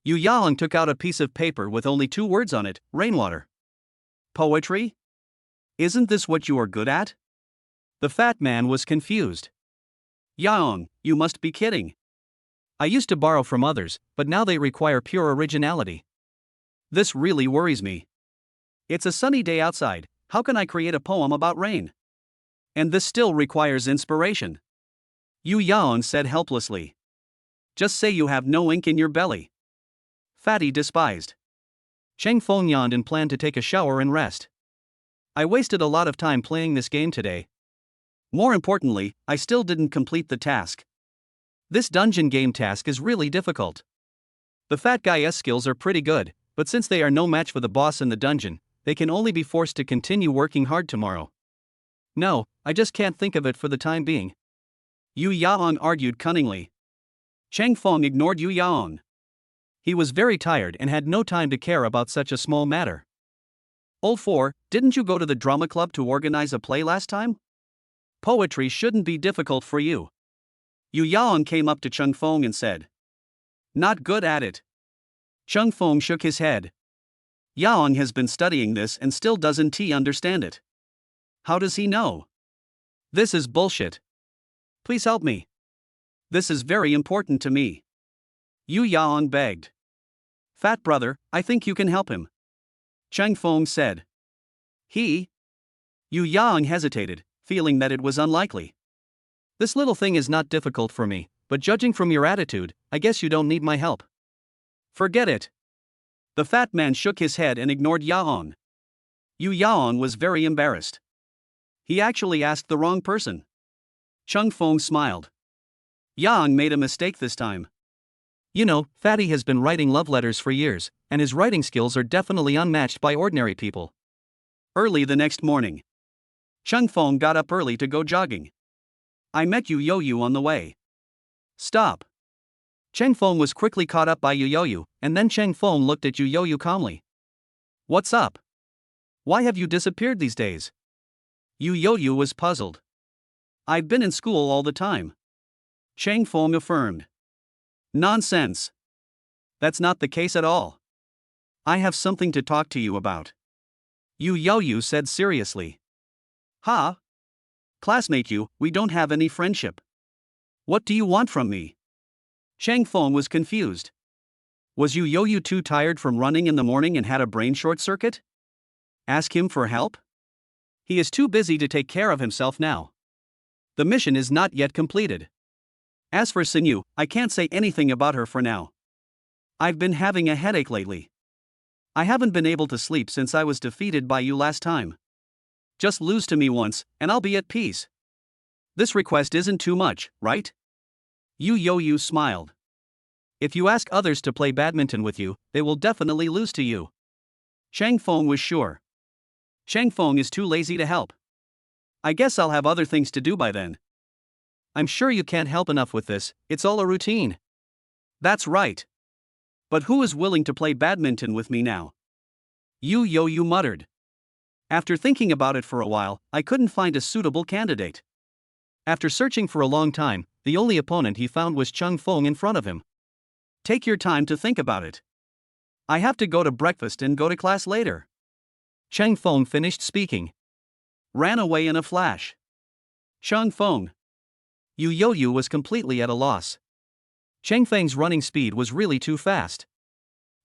Yu Yaon took out a piece of paper with only 2 words on it, rainwater. Poetry? Isn't this what you are good at? The fat man was confused. Yaon, you must be kidding. I used to borrow from others, but now they require pure originality. This really worries me. It's a sunny day outside, how can I create a poem about rain? And this still requires inspiration. Yu Yaon said helplessly. Just say you have no ink in your belly. Fatty despised. Cheng Fong yawned and planned to take a shower and rest. I wasted a lot of time playing this game today. More importantly, I still didn't complete the task. This dungeon game task is really difficult. The fat guy's skills are pretty good, but since they are no match for the boss in the dungeon, they can only be forced to continue working hard tomorrow. No, I just can't think of it for the time being. Yu Yaon argued cunningly. Cheng Fong ignored Yu Yaon. He was very tired and had no time to care about such a small matter. Old 4, didn't you go to the drama club to organize a play last time? Poetry shouldn't be difficult for you. Yu Yaon came up to Chung Fong and said. Not good at it. Chung Fong shook his head. Yaon has been studying this and still doesn't understand it. How does he know? This is bullshit. Please help me. This is very important to me. Yu Yaon begged. Fat brother, I think you can help him. Cheng Fong said. Yu Yaon hesitated, feeling that it was unlikely. This little thing is not difficult for me, but judging from your attitude, I guess you don't need my help. Forget it. The fat man shook his head and ignored Yaon. Yu Yaon was very embarrassed. He actually asked the wrong person. Chung Fong smiled. Yaon made a mistake this time. You know, Fatty has been writing love letters for years, and his writing skills are definitely unmatched by ordinary people. Early the next morning, Chung Fong got up early to go jogging. I met Yu Yo-Yu on the way. Stop. Cheng Fong was quickly caught up by Yu Yo-Yu, and then Cheng Fong looked at Yu Yo-Yu calmly. What's up? Why have you disappeared these days? Yu Yo-Yu was puzzled. I've been in school all the time. Cheng Fong affirmed. Nonsense. That's not the case at all. I have something to talk to you about. Yu Yo-Yu said seriously. Ha? Classmate Yu, we don't have any friendship. What do you want from me? Cheng Fong was confused. Was Yu Yo-Yu too tired from running in the morning and had a brain short circuit? Ask him for help? He is too busy to take care of himself now. The mission is not yet completed. As for Sinyu, I can't say anything about her for now. I've been having a headache lately. I haven't been able to sleep since I was defeated by you last time. Just lose to me once, and I'll be at peace. This request isn't too much, right? Yu Yo-Yu smiled. If you ask others to play badminton with you, they will definitely lose to you. Cheng Fong was sure. Cheng Fong is too lazy to help. I guess I'll have other things to do by then. I'm sure you can't help enough with this, it's all a routine. That's right. But who is willing to play badminton with me now? Yu Yo-Yu muttered. After thinking about it for a while, I couldn't find a suitable candidate. After searching for a long time, the only opponent he found was Chung Fong in front of him. Take your time to think about it. I have to go to breakfast and go to class later. Cheng Fong finished speaking. Ran away in a flash. Chung Fong. Yu Yoyu was completely at a loss. Cheng Feng's running speed was really too fast.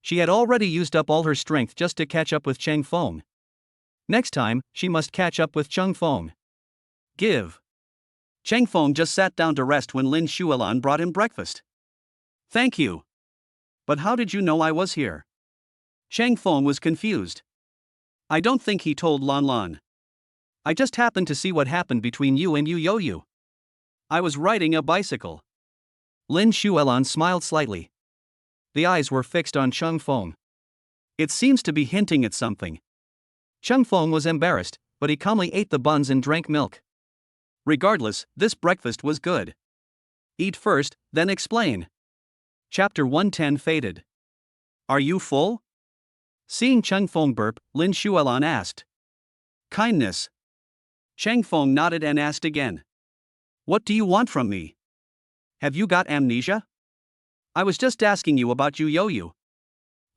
She had already used up all her strength just to catch up with Cheng Feng. Next time, she must catch up with Cheng Feng. Give. Cheng Feng just sat down to rest when Lin Shualan brought him breakfast. Thank you. But how did you know I was here? Cheng Feng was confused. I don't think he told Lan Lan. I just happened to see what happened between you and Yu Yoyu. I was riding a bicycle. Lin Shualan smiled slightly. The eyes were fixed on Cheng Feng. It seems to be hinting at something. Cheng Feng was embarrassed, but he calmly ate the buns and drank milk. Regardless, this breakfast was good. Eat first, then explain. Chapter 110 faded. Are you full? Seeing Cheng Feng burp, Lin Shualan asked. Kindness. Cheng Feng nodded and asked again. What do you want from me? Have you got amnesia? I was just asking you about Yu Yoyu.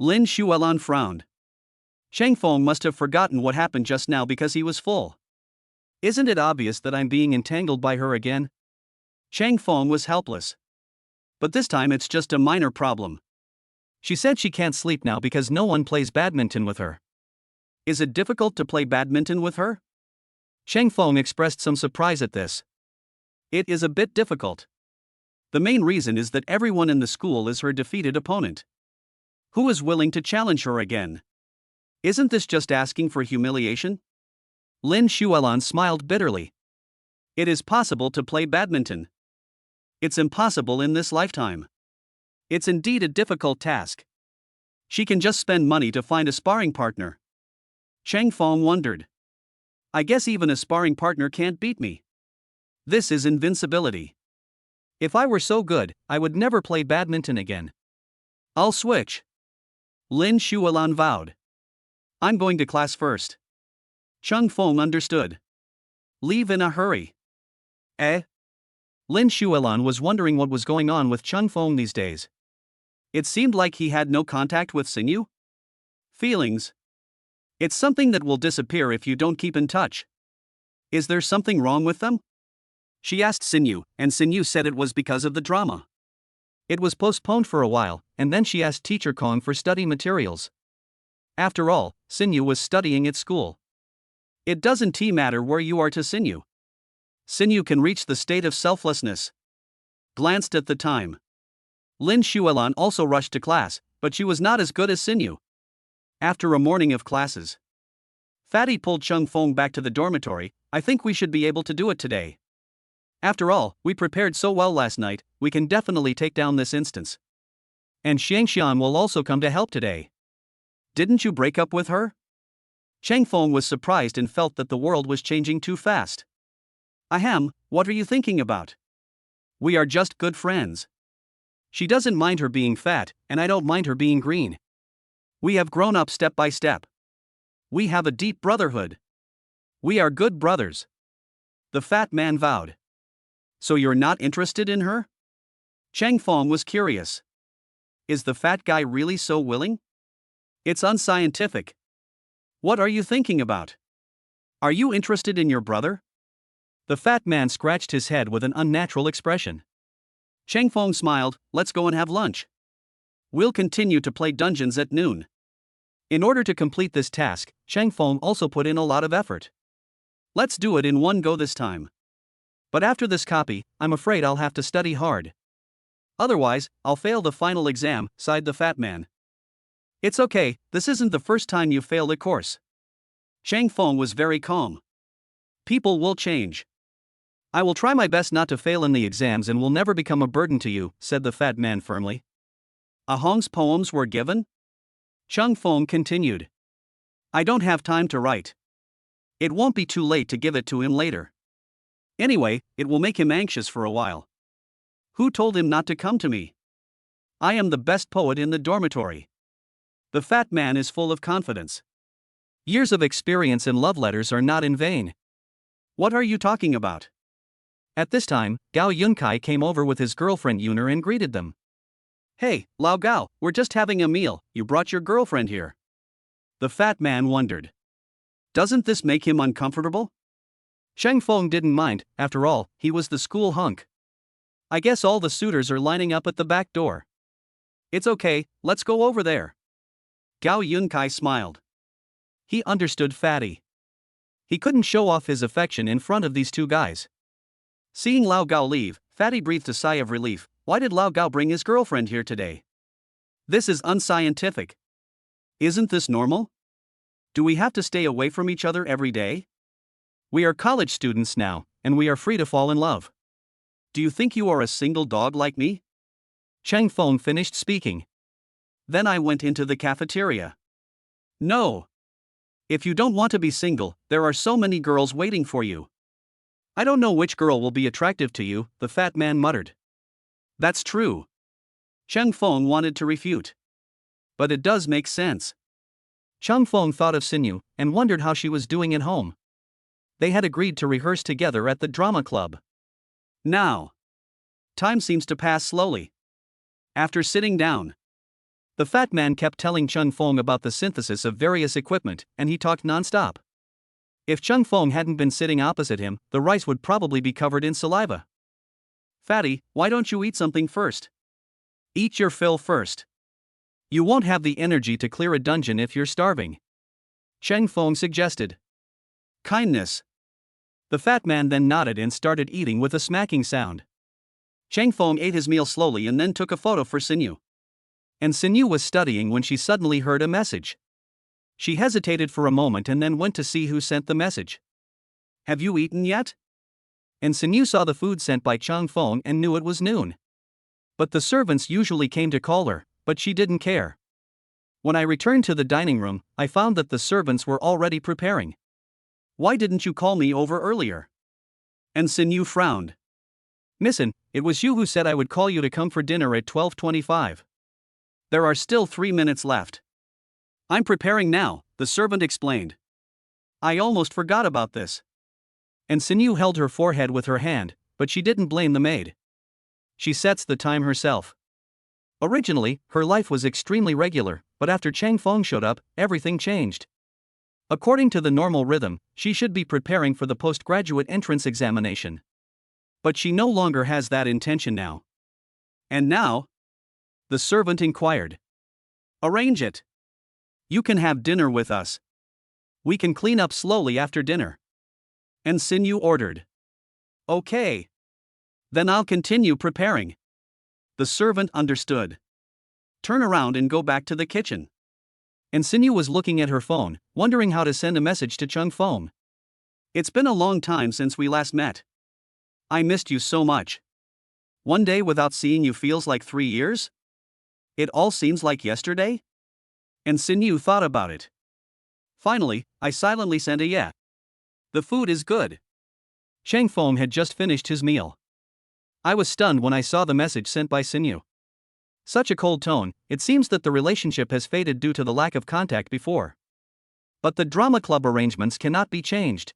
Lin Shualan frowned. Cheng Feng must have forgotten what happened just now because he was full. Isn't it obvious that I'm being entangled by her again? Cheng Feng was helpless. But this time it's just a minor problem. She said she can't sleep now because no one plays badminton with her. Is it difficult to play badminton with her? Cheng Feng expressed some surprise at this. It is a bit difficult. The main reason is that everyone in the school is her defeated opponent. Who is willing to challenge her again? Isn't this just asking for humiliation? Lin Shualan smiled bitterly. It is possible to play badminton. It's impossible in this lifetime. It's indeed a difficult task. She can just spend money to find a sparring partner. Cheng Feng wondered. I guess even a sparring partner can't beat me. This is invincibility. If I were so good, I would never play badminton again. I'll switch. Lin Shualan vowed. I'm going to class first. Cheng Feng understood. Leave in a hurry. Eh? Lin Shualan was wondering what was going on with Cheng Feng these days. It seemed like he had no contact with Xinyu. Feelings. It's something that will disappear if you don't keep in touch. Is there something wrong with them? She asked Xinyu, and Xinyu said it was because of the drama. It was postponed for a while, and then she asked Teacher Kong for study materials. After all, Xinyu was studying at school. It doesn't matter where you are to Xinyu. Xinyu can reach the state of selflessness. Glanced at the time. Lin Shualan also rushed to class, but she was not as good as Xinyu. After a morning of classes, Fatty pulled Cheng Feng back to the dormitory. I think we should be able to do it today. After all, we prepared so well last night, we can definitely take down this instance. And Xiangxian will also come to help today. Didn't you break up with her? Cheng Feng was surprised and felt that the world was changing too fast. Ahem, what are you thinking about? We are just good friends. She doesn't mind her being fat, and I don't mind her being green. We have grown up step by step. We have a deep brotherhood. We are good brothers. The fat man vowed. So you're not interested in her? Cheng Feng was curious. Is the fat guy really so willing? It's unscientific. What are you thinking about? Are you interested in your brother? The fat man scratched his head with an unnatural expression. Cheng Feng smiled. Let's go and have lunch. We'll continue to play dungeons at noon. In order to complete this task, Cheng Feng also put in a lot of effort. Let's do it in one go this time. But after this copy, I'm afraid I'll have to study hard. Otherwise, I'll fail the final exam, sighed the fat man. It's okay, this isn't the first time you failed a course. Cheng Feng was very calm. People will change. I will try my best not to fail in the exams and will never become a burden to you, said the fat man firmly. Ahong's poems were given? Cheng Feng continued. I don't have time to write. It won't be too late to give it to him later. Anyway, it will make him anxious for a while. Who told him not to come to me? I am the best poet in the dormitory. The fat man is full of confidence. Years of experience and love letters are not in vain. What are you talking about? At this time, Gao Yunkai came over with his girlfriend Yuner and greeted them. Hey, Lao Gao, we're just having a meal, you brought your girlfriend here. The fat man wondered. Doesn't this make him uncomfortable? Cheng Feng didn't mind, after all, he was the school hunk. I guess all the suitors are lining up at the back door. It's okay, let's go over there. Gao Yunkai smiled. He understood Fatty. He couldn't show off his affection in front of these two guys. Seeing Lao Gao leave, Fatty breathed a sigh of relief. Why did Lao Gao bring his girlfriend here today? This is unscientific. Isn't this normal? Do we have to stay away from each other every day? We are college students now, and we are free to fall in love. Do you think you are a single dog like me? Cheng Feng finished speaking. Then I went into the cafeteria. No. If you don't want to be single, there are so many girls waiting for you. I don't know which girl will be attractive to you, the fat man muttered. That's true. Cheng Feng wanted to refute. But it does make sense. Cheng Feng thought of Sinew and wondered how she was doing at home. They had agreed to rehearse together at the drama club. Now. Time seems to pass slowly. After sitting down, the fat man kept telling Cheng Feng about the synthesis of various equipment, and he talked non-stop. If Cheng Feng hadn't been sitting opposite him, the rice would probably be covered in saliva. Fatty, why don't you eat something first? Eat your fill first. You won't have the energy to clear a dungeon if you're starving. Cheng Feng suggested. Kindness. The fat man then nodded and started eating with a smacking sound. Cheng Feng ate his meal slowly and then took a photo for Sinew. And Sinew was studying when she suddenly heard a message. She hesitated for a moment and then went to see who sent the message. Have you eaten yet? And Sinew saw the food sent by Cheng Feng and knew it was noon. But the servants usually came to call her, but she didn't care. When I returned to the dining room, I found that the servants were already preparing. Why didn't you call me over earlier? And Sinew frowned. Missin, it was you who said I would call you to come for dinner at 12:25. There are still 3 minutes left. I'm preparing now, the servant explained. I almost forgot about this. And Sinew held her forehead with her hand, but she didn't blame the maid. She sets the time herself. Originally, her life was extremely regular, but after Cheng Feng showed up, everything changed. According to the normal rhythm, she should be preparing for the postgraduate entrance examination. But she no longer has that intention now. And now? The servant inquired. Arrange it. You can have dinner with us. We can clean up slowly after dinner. And Sinew ordered. Okay. Then I'll continue preparing. The servant understood. Turn around and go back to the kitchen. And Sinew was looking at her phone, wondering how to send a message to Cheng Feng. It's been a long time since we last met. I missed you so much. One day without seeing you feels like 3 years? It all seems like yesterday? And Sinew thought about it. Finally, I silently sent a yeah. The food is good. Cheng Feng had just finished his meal. I was stunned when I saw the message sent by Sinew. Such a cold tone, it seems that the relationship has faded due to the lack of contact before. But the drama club arrangements cannot be changed.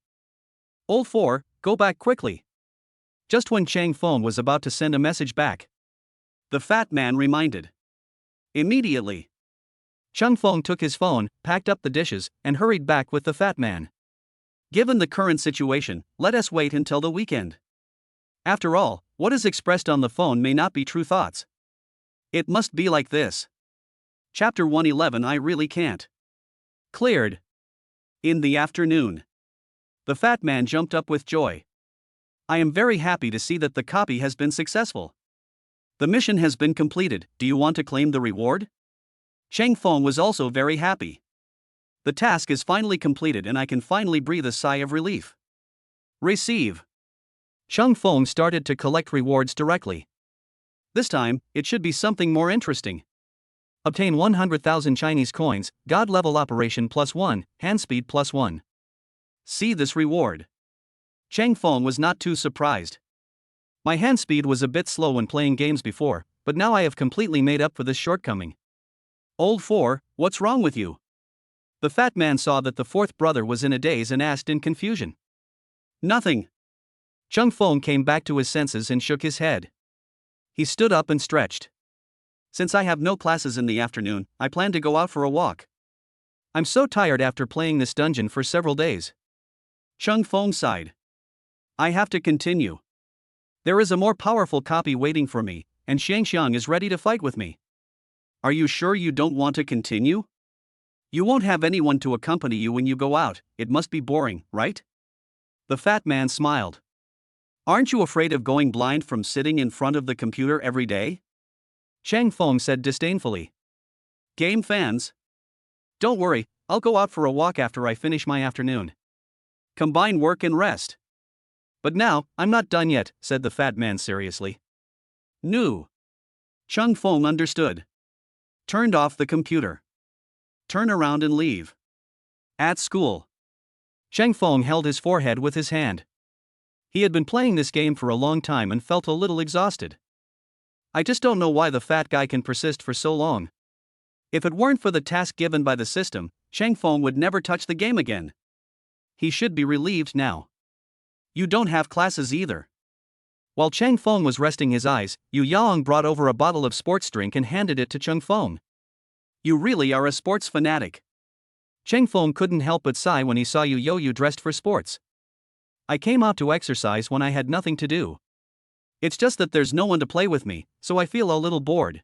Old 4, go back quickly. Just when Cheng Feng was about to send a message back, the fat man reminded. Immediately. Cheng Feng took his phone, packed up the dishes, and hurried back with the fat man. Given the current situation, let us wait until the weekend. After all, what is expressed on the phone may not be true thoughts. It must be like this. Chapter 111 I really can't. Cleared. In the afternoon. The fat man jumped up with joy. I am very happy to see that the copy has been successful. The mission has been completed. Do you want to claim the reward? Cheng Feng was also very happy. The task is finally completed and I can finally breathe a sigh of relief. Receive. Cheng Feng started to collect rewards directly. This time, it should be something more interesting. Obtain 100,000 Chinese coins, God level operation +1, hand speed +1. See this reward. Cheng Feng was not too surprised. My hand speed was a bit slow when playing games before, but now I have completely made up for this shortcoming. Old 4, what's wrong with you? The fat man saw that the fourth brother was in a daze and asked in confusion. Nothing. Cheng Feng came back to his senses and shook his head. He stood up and stretched. Since I have no classes in the afternoon, I plan to go out for a walk. I'm so tired after playing this dungeon for several days. Cheng Feng sighed. I have to continue. There is a more powerful copy waiting for me, and Xiangxiang is ready to fight with me. Are you sure you don't want to continue? You won't have anyone to accompany you when you go out, it must be boring, right? The fat man smiled. Aren't you afraid of going blind from sitting in front of the computer every day? Chang Feng said disdainfully. Game fans? Don't worry, I'll go out for a walk after I finish my afternoon. Combine work and rest. But now, I'm not done yet, said the fat man seriously. No. Chang Feng understood. Turned off the computer. Turn around and leave. At school. Chang Feng held his forehead with his hand. He had been playing this game for a long time and felt a little exhausted. I just don't know why the fat guy can persist for so long. If it weren't for the task given by the system, Chang Feng would never touch the game again. He should be relieved now. You don't have classes either. While Chang Feng was resting his eyes, Yu Yaong brought over a bottle of sports drink and handed it to Chang Feng. You really are a sports fanatic. Chang Feng couldn't help but sigh when he saw Yu Yoyu dressed for sports. I came out to exercise when I had nothing to do. It's just that there's no one to play with me, so I feel a little bored.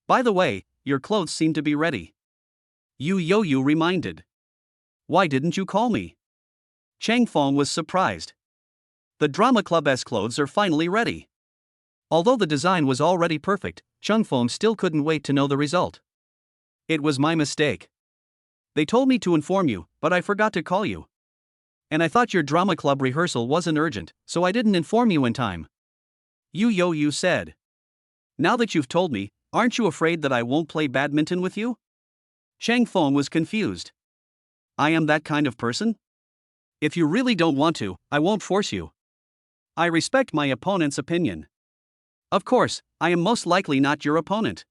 By the way, your clothes seem to be ready. Yu Yoyu reminded. Why didn't you call me? Chang Feng was surprised. The drama club's clothes are finally ready. Although the design was already perfect, Chang Feng still couldn't wait to know the result. It was my mistake. They told me to inform you, but I forgot to call you. And I thought your drama club rehearsal wasn't urgent, so I didn't inform you in time. Yu Yoyu said. Now that you've told me, aren't you afraid that I won't play badminton with you? Chang Feng was confused. I am that kind of person? If you really don't want to, I won't force you. I respect my opponent's opinion. Of course, I am most likely not your opponent.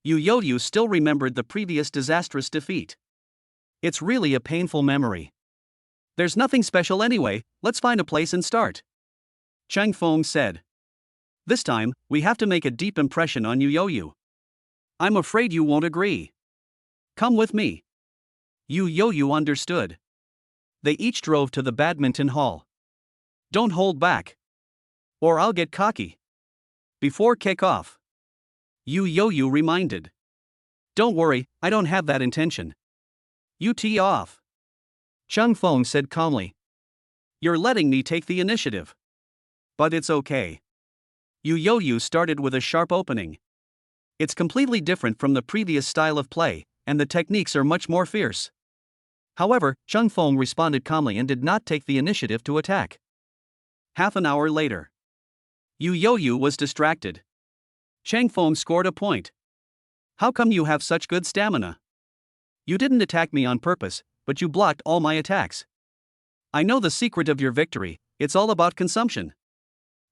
Yu Yoyu still remembered the previous disastrous defeat. It's really a painful memory. There's nothing special anyway, let's find a place and start. Chang Feng said. This time, we have to make a deep impression on Yu Yoyu. I'm afraid you won't agree. Come with me. Yu Yoyu understood. They each drove to the badminton hall. Don't hold back. Or I'll get cocky. Before kickoff. Yu Yoyu reminded. Don't worry, I don't have that intention. You tee off. Chang Feng said calmly. You're letting me take the initiative. But it's okay. Yu Yoyu started with a sharp opening. It's completely different from the previous style of play, and the techniques are much more fierce. However, Chang Feng responded calmly and did not take the initiative to attack. Half an hour later. Yu Yoyu was distracted. Chang Feng scored a point. How come you have such good stamina? You didn't attack me on purpose, but you blocked all my attacks. I know the secret of your victory, it's all about consumption.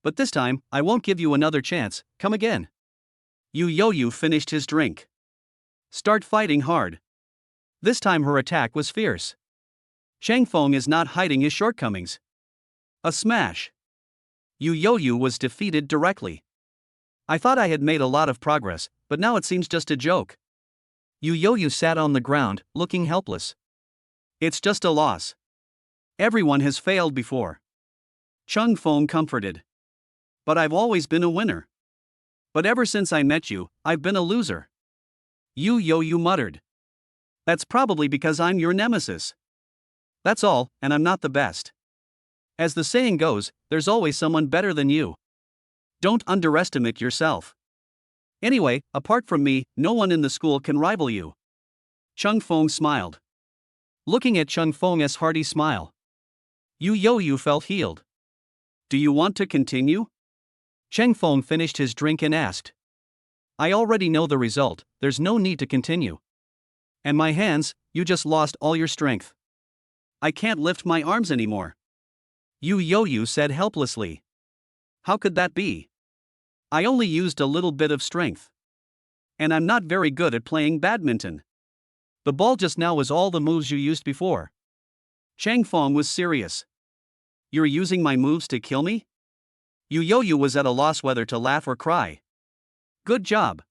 But this time, I won't give you another chance, come again. Yu Yoyu finished his drink. Start fighting hard. This time her attack was fierce. Chang Feng is not hiding his shortcomings. A smash. Yu Yoyu was defeated directly. I thought I had made a lot of progress, but now it seems just a joke. Yu Yoyu sat on the ground, looking helpless. It's just a loss. Everyone has failed before. Chang Feng comforted. But I've always been a winner. But ever since I met you, I've been a loser. Yu Yoyu muttered. That's probably because I'm your nemesis. That's all, and I'm not the best. As the saying goes, there's always someone better than you. Don't underestimate yourself. Anyway, apart from me, no one in the school can rival you. Chang Feng smiled. Looking at Chang Feng's hearty smile, Yu Yoyu felt healed. Do you want to continue? Chang Feng finished his drink and asked. I already know the result, there's no need to continue. And my hands, you just lost all your strength. I can't lift my arms anymore. Yu Yoyu said helplessly. How could that be? I only used a little bit of strength. And I'm not very good at playing badminton. The ball just now was all the moves you used before. Chang Feng was serious. You're using my moves to kill me? Yu Yoyu was at a loss whether to laugh or cry. Good job.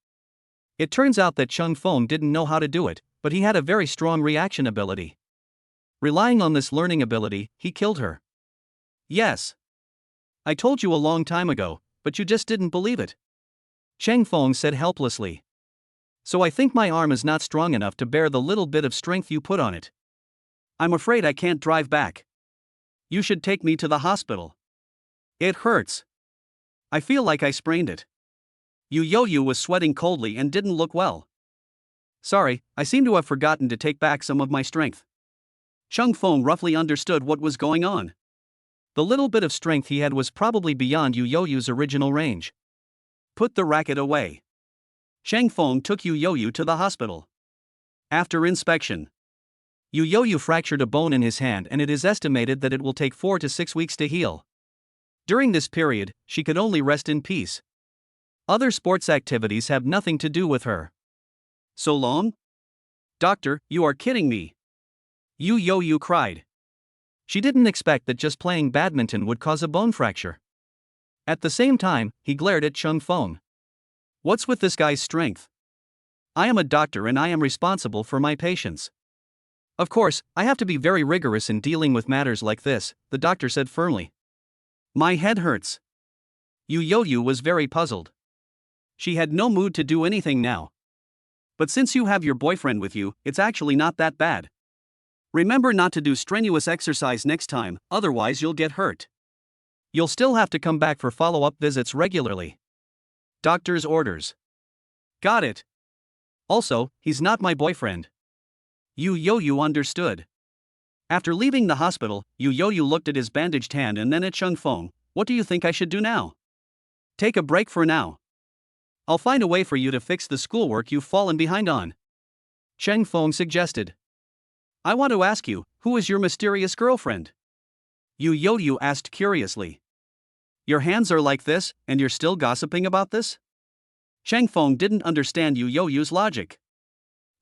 It turns out that Chang Feng didn't know how to do it, but he had a very strong reaction ability. Relying on this learning ability, he killed her. Yes. I told you a long time ago, but you just didn't believe it. Cheng Feng said helplessly. So I think my arm is not strong enough to bear the little bit of strength you put on it. I'm afraid I can't drive back. You should take me to the hospital. It hurts. I feel like I sprained it. Yu Yoyu was sweating coldly and didn't look well. Sorry, I seem to have forgotten to take back some of my strength. Cheng Feng roughly understood what was going on. The little bit of strength he had was probably beyond Yu Yoyu's original range. Put the racket away. Cheng Feng took Yu Yoyu to the hospital. After inspection, Yu Yoyu fractured a bone in his hand and it is estimated that it will take 4 to 6 weeks to heal. During this period, she could only rest in peace. Other sports activities have nothing to do with her. So long? Doctor, you are kidding me. Yu Yoyu cried. She didn't expect that just playing badminton would cause a bone fracture. At the same time, he glared at Cheng Feng. What's with this guy's strength? I am a doctor and I am responsible for my patients. Of course, I have to be very rigorous in dealing with matters like this, the doctor said firmly. My head hurts. Yu Yoyu was very puzzled. She had no mood to do anything now. But since you have your boyfriend with you, it's actually not that bad. Remember not to do strenuous exercise next time, otherwise you'll get hurt. You'll still have to come back for follow-up visits regularly. Doctor's orders. Got it. Also, he's not my boyfriend. Yu Yoyu understood. After leaving the hospital, Yu Yoyu looked at his bandaged hand and then at Cheng Feng. What do you think I should do now? Take a break for now. I'll find a way for you to fix the schoolwork you've fallen behind on. Cheng Feng suggested. I want to ask you, who is your mysterious girlfriend? Yu Yoyu asked curiously. Your hands are like this, and you're still gossiping about this? Cheng Feng didn't understand Yu Yoyu's logic.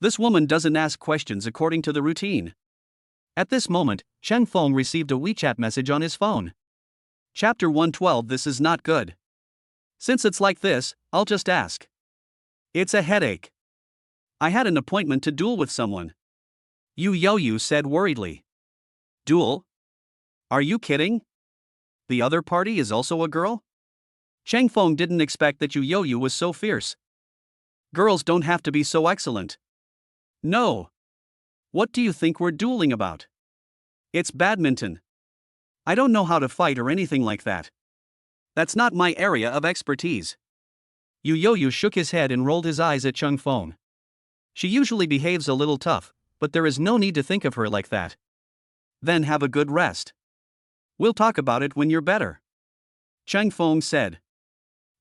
This woman doesn't ask questions according to the routine. At this moment, Cheng Feng received a WeChat message on his phone. Chapter 112. This is not good. Since it's like this, I'll just ask. It's a headache. I had an appointment to duel with someone. Yu Yoyu said worriedly. Duel? Are you kidding? The other party is also a girl? Cheng Feng didn't expect that Yu Yoyu was so fierce. Girls don't have to be so excellent. No. What do you think we're dueling about? It's badminton. I don't know how to fight or anything like that. That's not my area of expertise. Yu Yoyu shook his head and rolled his eyes at Cheng Feng. She usually behaves a little tough, but there is no need to think of her like that. Then have a good rest. We'll talk about it when you're better. Cheng Feng said.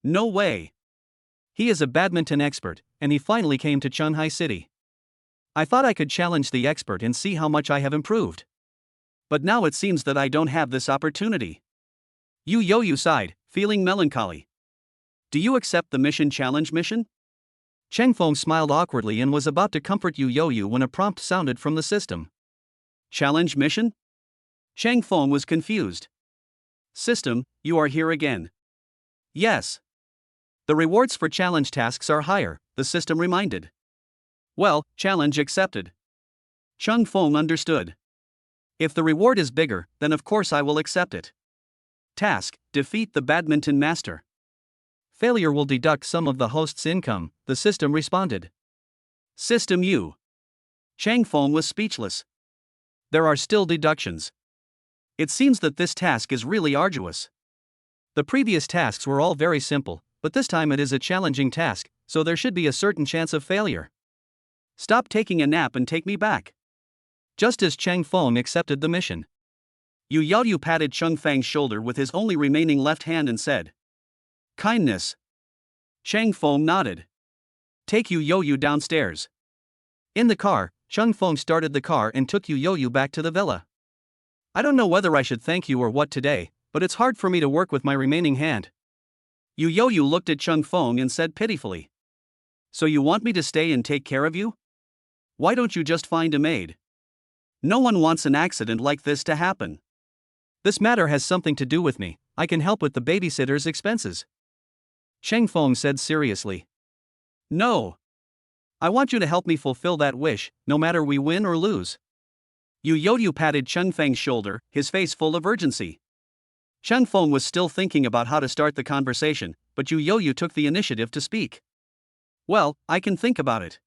No way. He is a badminton expert, and he finally came to Chunhai City. I thought I could challenge the expert and see how much I have improved. But now it seems that I don't have this opportunity. Yu Yoyu sighed, feeling melancholy. Do you accept the mission challenge mission? Cheng Feng smiled awkwardly and was about to comfort Yu Yoyu when a prompt sounded from the system. Challenge mission? Cheng Feng was confused. System, you are here again. Yes. The rewards for challenge tasks are higher, the system reminded. Well, challenge accepted. Cheng Feng understood. If the reward is bigger, then of course I will accept it. Task, defeat the badminton master. Failure will deduct some of the host's income, the system responded. System U. Cheng Feng was speechless. There are still deductions. It seems that this task is really arduous. The previous tasks were all very simple, but this time it is a challenging task, so there should be a certain chance of failure. Stop taking a nap and take me back. Just as Cheng Feng accepted the mission, Yu Yoyu patted Cheng Feng's shoulder with his only remaining left hand and said, Kindness. Cheng Feng nodded. Take Yu Yoyu downstairs. In the car, Cheng Feng started the car and took Yu Yoyu back to the villa. I don't know whether I should thank you or what today, but it's hard for me to work with my remaining hand. Yu Yoyu looked at Cheng Feng and said pitifully. So you want me to stay and take care of you? Why don't you just find a maid? No one wants an accident like this to happen. This matter has something to do with me. I can help with the babysitter's expenses. Cheng Feng said seriously. No. I want you to help me fulfill that wish, no matter we win or lose. Yu Yoyu patted Cheng Feng's shoulder, his face full of urgency. Cheng Feng was still thinking about how to start the conversation, but Yu Youyou took the initiative to speak. Well, I can think about it,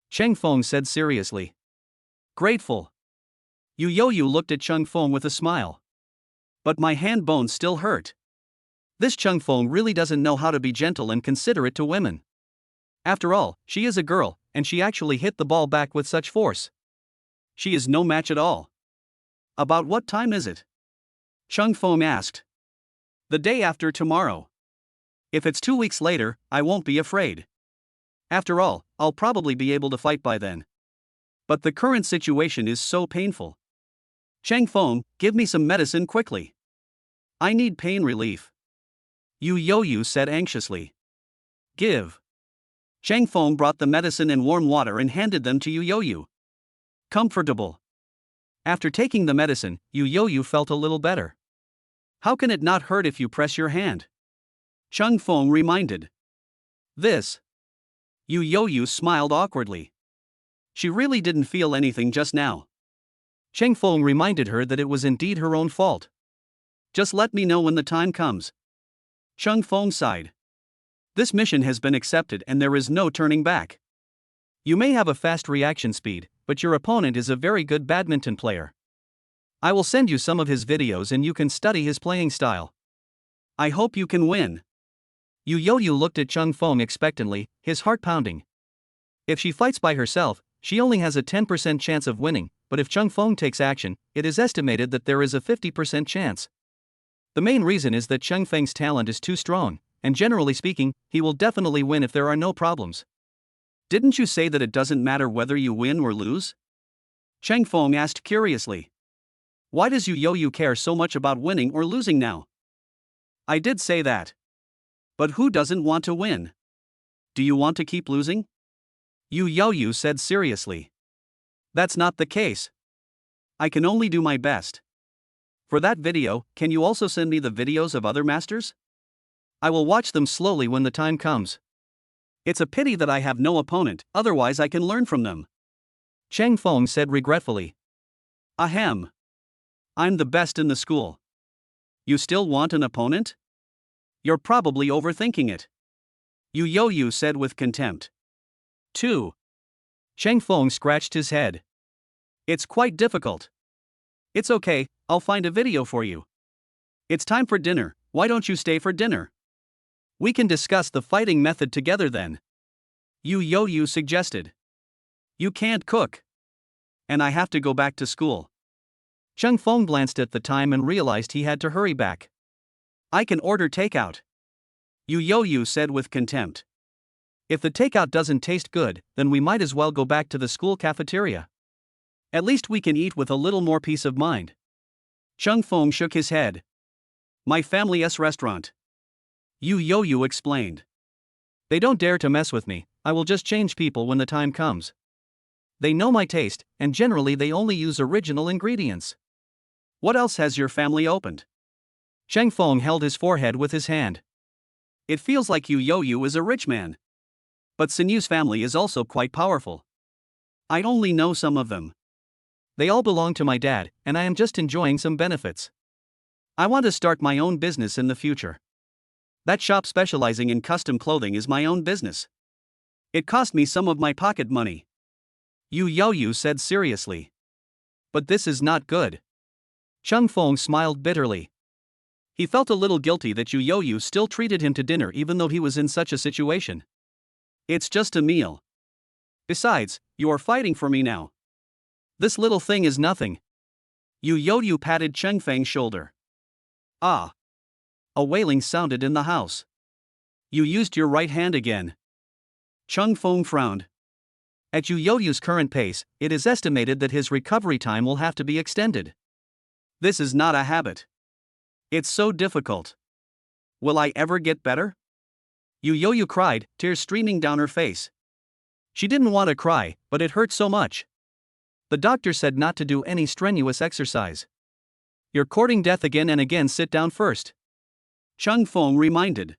Cheng Feng said seriously. Grateful. Yu Youyou looked at Cheng Feng with a smile. But my hand bones still hurt. This Cheng Feng really doesn't know how to be gentle and considerate to women. After all, she is a girl, and she actually hit the ball back with such force. She is no match at all. About what time is it? Cheng Feng asked. The day after tomorrow. If it's 2 weeks later, I won't be afraid. After all, I'll probably be able to fight by then. But the current situation is so painful. Cheng Feng, give me some medicine quickly. I need pain relief, Yu Youyou said anxiously. Give. Cheng Feng brought the medicine and warm water and handed them to Yu Youyou. Comfortable. After taking the medicine, Yu Youyou felt a little better. How can it not hurt if you press your hand? Cheng Feng reminded. This. Yu Youyou smiled awkwardly. She really didn't feel anything just now. Cheng Feng reminded her that it was indeed her own fault. Just let me know when the time comes. Cheng Feng sighed. This mission has been accepted and there is no turning back. You may have a fast reaction speed, but your opponent is a very good badminton player. I will send you some of his videos and you can study his playing style. I hope you can win. Yu Youyou looked at Cheng Feng expectantly, his heart pounding. If she fights by herself, she only has a 10% chance of winning, but if Cheng Feng takes action, it is estimated that there is a 50% chance. The main reason is that Cheng Feng's talent is too strong, and generally speaking, he will definitely win if there are no problems. Didn't you say that it doesn't matter whether you win or lose? Cheng Feng asked curiously. Why does Yu Youyou care so much about winning or losing now? I did say that. But who doesn't want to win? Do you want to keep losing? Yu Youyou said seriously. That's not the case. I can only do my best. For that video, can you also send me the videos of other masters? I will watch them slowly when the time comes. It's a pity that I have no opponent, otherwise I can learn from them, Cheng Feng said regretfully. Ahem. I'm the best in the school. You still want an opponent? You're probably overthinking it, Yu Youyou said with contempt. 2. Cheng Feng scratched his head. It's quite difficult. It's okay, I'll find a video for you. It's time for dinner, why don't you stay for dinner? We can discuss the fighting method together then, Yu Youyou suggested. You can't cook. And I have to go back to school. Cheng Feng glanced at the time and realized he had to hurry back. I can order takeout, Yu Youyou said with contempt. If the takeout doesn't taste good, then we might as well go back to the school cafeteria. At least we can eat with a little more peace of mind. Cheng Feng shook his head. My family's restaurant, Yu Youyou explained. They don't dare to mess with me, I will just change people when the time comes. They know my taste, and generally they only use original ingredients. What else has your family opened? Cheng Feng held his forehead with his hand. It feels like Yu Youyou is a rich man. But Sinyu's family is also quite powerful. I only know some of them. They all belong to my dad, and I am just enjoying some benefits. I want to start my own business in the future. That shop specializing in custom clothing is my own business. It cost me some of my pocket money, Yu Youyou said seriously. But this is not good. Cheng Feng smiled bitterly. He felt a little guilty that Yu Youyou still treated him to dinner even though he was in such a situation. It's just a meal. Besides, you are fighting for me now. This little thing is nothing. Yu Youyou patted Cheng Feng's shoulder. Ah. A wailing sounded in the house. You used your right hand again. Cheng Feng frowned. At Yu Youyou's current pace, it is estimated that his recovery time will have to be extended. This is not a habit. It's so difficult. Will I ever get better? Yu Youyou cried, tears streaming down her face. She didn't want to cry, but it hurt so much. The doctor said not to do any strenuous exercise. You're courting death again and again, sit down first, Cheng Feng reminded.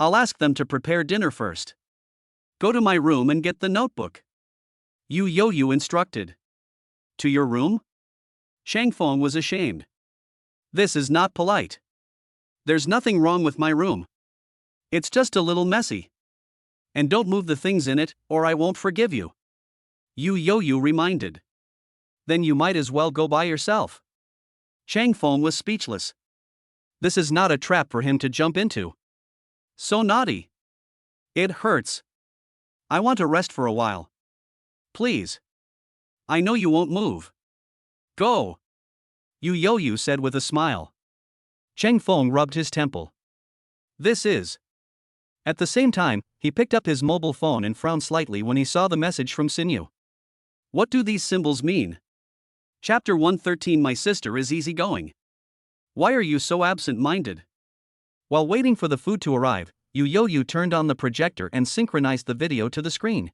I'll ask them to prepare dinner first. Go to my room and get the notebook, Yu Youyou instructed. To your room? Cheng Feng was ashamed. This is not polite. There's nothing wrong with my room. It's just a little messy. And don't move the things in it, or I won't forgive you. Yu reminded. Then you might as well go by yourself. Chang Feng was speechless. This is not a trap for him to jump into. So naughty. It hurts. I want to rest for a while. Please. I know you won't move. Go. Yu said with a smile. Chang Feng rubbed his temple. This is. At the same time, he picked up his mobile phone and frowned slightly when he saw the message from Sinyu. What do these symbols mean? Chapter 113. My sister is easygoing. Why are you so absent-minded? While waiting for the food to arrive, Yu turned on the projector and synchronized the video to the screen.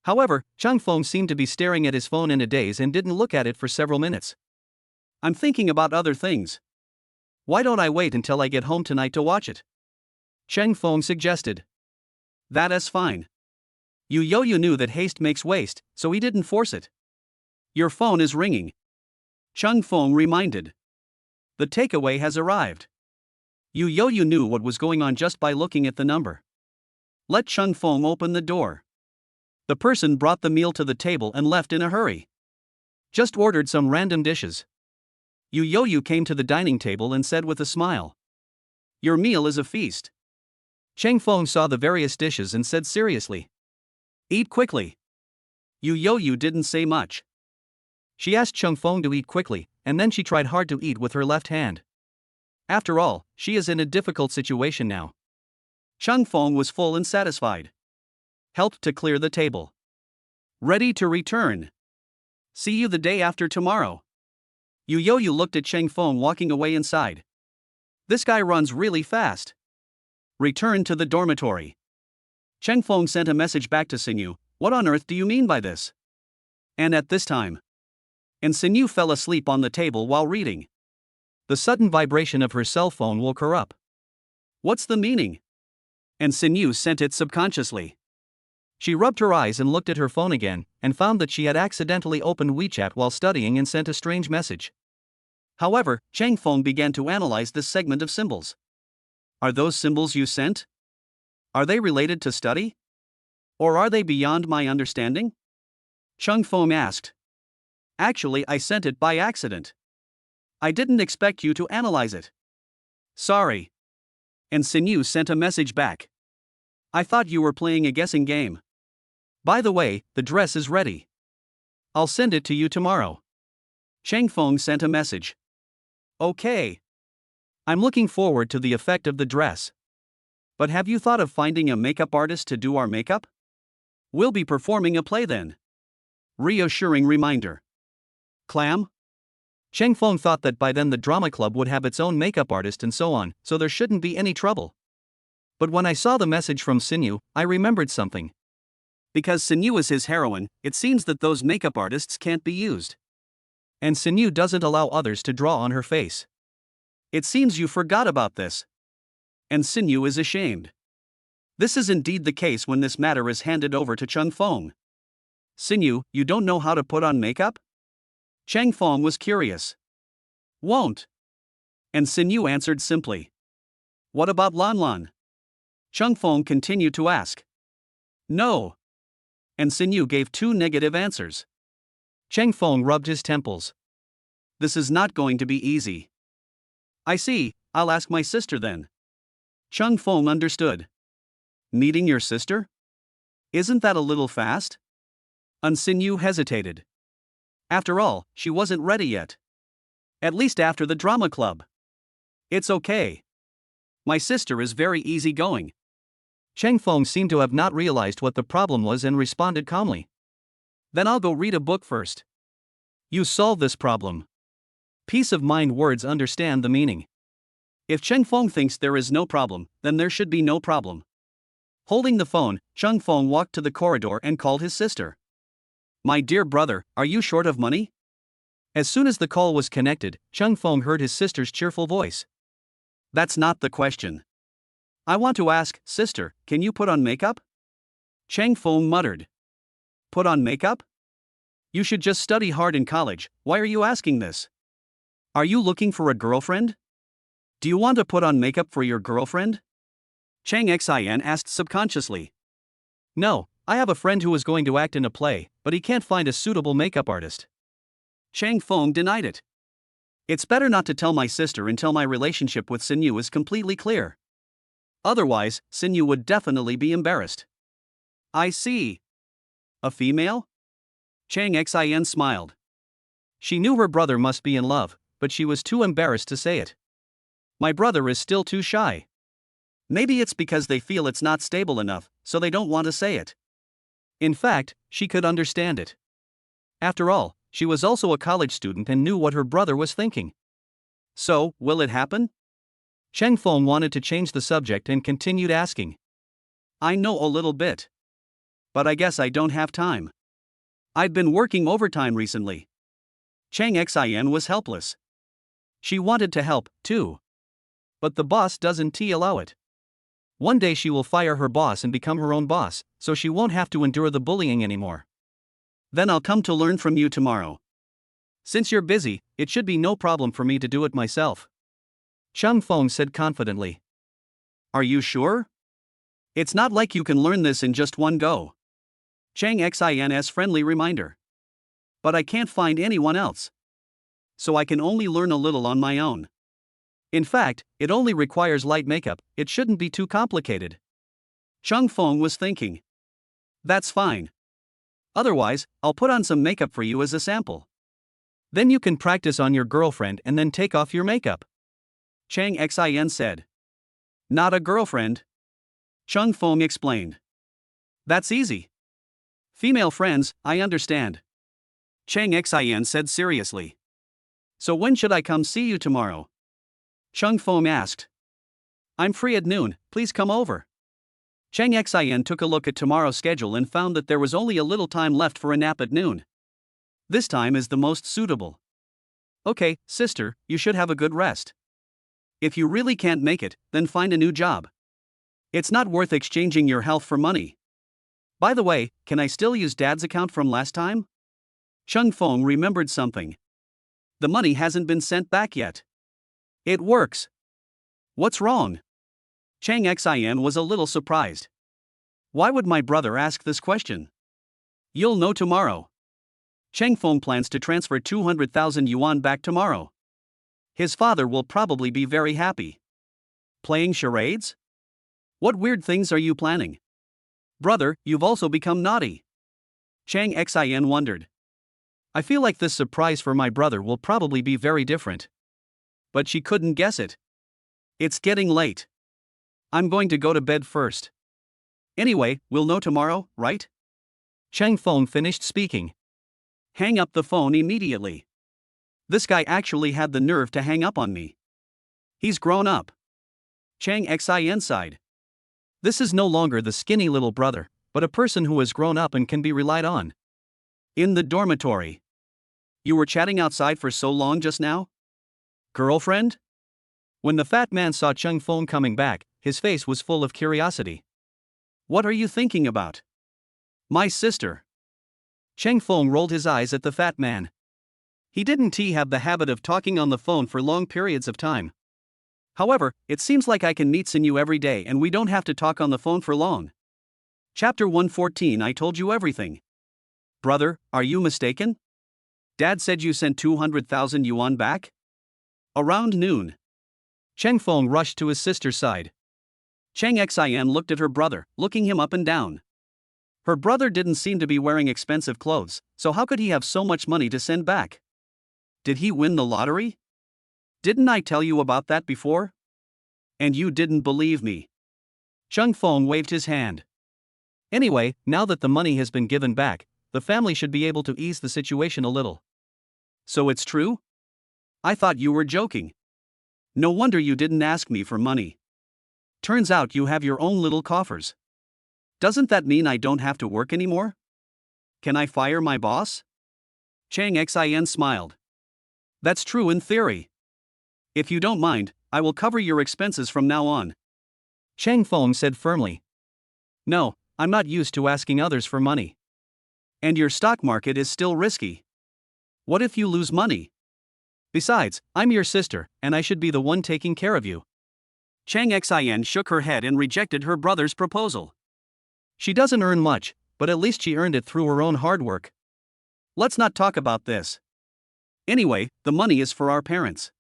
However, Chang Feng seemed to be staring at his phone in a daze and didn't look at it for several minutes. I'm thinking about other things. Why don't I wait until I get home tonight to watch it? Chang Feng suggested. That is fine. Yu knew that haste makes waste, so he didn't force it. Your phone is ringing. Chang Feng reminded. The takeaway has arrived. Yu knew what was going on just by looking at the number. Let Chang Feng open the door. The person brought the meal to the table and left in a hurry. Just ordered some random dishes. Yu came to the dining table and said with a smile. Your meal is a feast. Chang Feng saw the various dishes and said seriously. Eat quickly. Yu didn't say much. She asked Chang Feng to eat quickly, and then she tried hard to eat with her left hand. After all, she is in a difficult situation now. Chang Feng was full and satisfied. Helped to clear the table. Ready to return. See you the day after tomorrow. Yu looked at Chang Feng walking away inside. This guy runs really fast. Return to the dormitory. Chang Feng sent a message back to Sinyu. What on earth do you mean by this? And at this time. And Sinyu fell asleep on the table while reading. The sudden vibration of her cell phone woke her up. What's the meaning? And Sinyu sent it subconsciously. She rubbed her eyes and looked at her phone again, and found that she had accidentally opened WeChat while studying and sent a strange message. However, Chang Feng began to analyze this segment of symbols. Are those symbols you sent? Are they related to study? Or are they beyond my understanding? Chang Feng asked. Actually, I sent it by accident. I didn't expect you to analyze it. Sorry. And Sinyu sent a message back. I thought you were playing a guessing game. By the way, the dress is ready. I'll send it to you tomorrow. Chang Feng sent a message. Okay. I'm looking forward to the effect of the dress. But have you thought of finding a makeup artist to do our makeup? We'll be performing a play then. Reassuring reminder. Clam? Chang Feng thought that by then the drama club would have its own makeup artist and so on, so there shouldn't be any trouble. But when I saw the message from Sinyu, I remembered something. Because Sinyu is his heroine, it seems that those makeup artists can't be used. And Sinyu doesn't allow others to draw on her face. It seems you forgot about this. And Sinyu is ashamed. This is indeed the case when this matter is handed over to Chang Feng. Sinyu, you don't know how to put on makeup? Chang Feng was curious. Won't. And Sinyu answered simply. What about Lan Lan? Chang Feng continued to ask. No. And Sinyu gave two negative answers. Chang Feng rubbed his temples. This is not going to be easy. I see, I'll ask my sister then. Chang Feng understood. Meeting your sister? Isn't that a little fast? And Sinyu hesitated. After all, she wasn't ready yet. At least after the drama club. It's okay. My sister is very easygoing. Chang Feng seemed to have not realized what the problem was and responded calmly. Then I'll go read a book first. You solve this problem. Peace of mind words understand the meaning. If Chang Feng thinks there is no problem, then there should be no problem. Holding the phone, Chang Feng walked to the corridor and called his sister. My dear brother, are you short of money? As soon as the call was connected, Chang Feng heard his sister's cheerful voice. That's not the question. I want to ask, sister, can you put on makeup? Chang Feng muttered. Put on makeup? You should just study hard in college, why are you asking this? Are you looking for a girlfriend? Do you want to put on makeup for your girlfriend? Chang Xin asked subconsciously. No, I have a friend who is going to act in a play, but he can't find a suitable makeup artist. Chang Feng denied it. It's better not to tell my sister until my relationship with Sinyu is completely clear. Otherwise, Sinyu would definitely be embarrassed. I see. A female? Chang Xin smiled. She knew her brother must be in love, but she was too embarrassed to say it. My brother is still too shy. Maybe it's because they feel it's not stable enough, so they don't want to say it. In fact, she could understand it. After all, she was also a college student and knew what her brother was thinking. So, will it happen? Cheng Feng wanted to change the subject and continued asking. I know a little bit. But I guess I don't have time. I've been working overtime recently. Chang Xin was helpless. She wanted to help, too. But the boss doesn't allow it. One day she will fire her boss and become her own boss, so she won't have to endure the bullying anymore. Then I'll come to learn from you tomorrow. Since you're busy, it should be no problem for me to do it myself. Cheng Feng said confidently. Are you sure? It's not like you can learn this in just one go. Chang Xin's friendly reminder. But I can't find anyone else. So I can only learn a little on my own. In fact, it only requires light makeup, it shouldn't be too complicated. Cheng Feng was thinking. That's fine. Otherwise, I'll put on some makeup for you as a sample. Then you can practice on your girlfriend and then take off your makeup. Chang Xin said. Not a girlfriend. Cheng Feng explained. That's easy. Female friends, I understand. Chang Xin said seriously. So when should I come see you tomorrow? Cheng Feng asked. I'm free at noon, please come over. Chang Xin took a look at tomorrow's schedule and found that there was only a little time left for a nap at noon. This time is the most suitable. Okay, sister, you should have a good rest. If you really can't make it, then find a new job. It's not worth exchanging your health for money. By the way, can I still use Dad's account from last time? Cheng Feng remembered something. The money hasn't been sent back yet. It works. What's wrong? Chang Xin was a little surprised. Why would my brother ask this question? You'll know tomorrow. Cheng Feng plans to transfer 200,000 yuan back tomorrow. His father will probably be very happy. Playing charades? What weird things are you planning? Brother, you've also become naughty. Chang Xin wondered. I feel like this surprise for my brother will probably be very different. But she couldn't guess it. It's getting late. I'm going to go to bed first. Anyway, we'll know tomorrow, right? Cheng Feng finished speaking. Hang up the phone immediately. This guy actually had the nerve to hang up on me. He's grown up. Chang Xin sighed. This is no longer the skinny little brother, but a person who has grown up and can be relied on. In the dormitory. You were chatting outside for so long just now? Girlfriend? When the fat man saw Cheng Feng coming back, his face was full of curiosity. What are you thinking about? My sister. Cheng Feng rolled his eyes at the fat man. He didn't have the habit of talking on the phone for long periods of time. However, it seems like I can meet Sinyu every day and we don't have to talk on the phone for long. Chapter 114 I told you everything. Brother, are you mistaken? Dad said you sent 200,000 yuan back? Around noon. Cheng Feng rushed to his sister's side. Chang Xin looked at her brother, looking him up and down. Her brother didn't seem to be wearing expensive clothes, so how could he have so much money to send back? Did he win the lottery? Didn't I tell you about that before? And you didn't believe me. Cheng Feng waved his hand. Anyway, now that the money has been given back, the family should be able to ease the situation a little. So it's true? I thought you were joking. No wonder you didn't ask me for money. Turns out you have your own little coffers. Doesn't that mean I don't have to work anymore? Can I fire my boss? Chang Xin smiled. That's true in theory. If you don't mind, I will cover your expenses from now on. Cheng Feng said firmly. No, I'm not used to asking others for money. And your stock market is still risky. What if you lose money? Besides, I'm your sister, and I should be the one taking care of you. Chang Xin shook her head and rejected her brother's proposal. She doesn't earn much, but at least she earned it through her own hard work. Let's not talk about this. Anyway, the money is for our parents.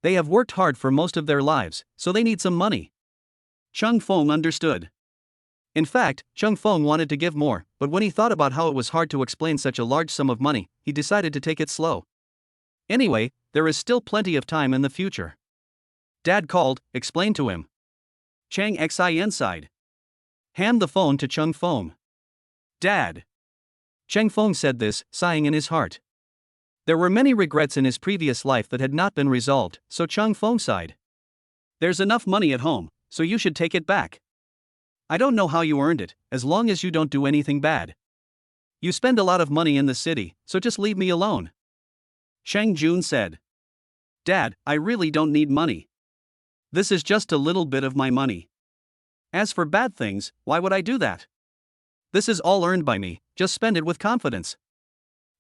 They have worked hard for most of their lives, so they need some money. Chung Feng understood. In fact, Chung Feng wanted to give more, but when he thought about how it was hard to explain such a large sum of money, he decided to take it slow. Anyway, there is still plenty of time in the future. Dad called, explained to him. Chang Xin sighed. Hand the phone to Chung Feng. Dad. Chang Feng said this, sighing in his heart. There were many regrets in his previous life that had not been resolved, so Chung Feng sighed. There's enough money at home, so you should take it back. I don't know how you earned it, as long as you don't do anything bad. You spend a lot of money in the city, so just leave me alone. Chang Jun said. Dad, I really don't need money. This is just a little bit of my money. As for bad things, why would I do that? This is all earned by me, just spend it with confidence.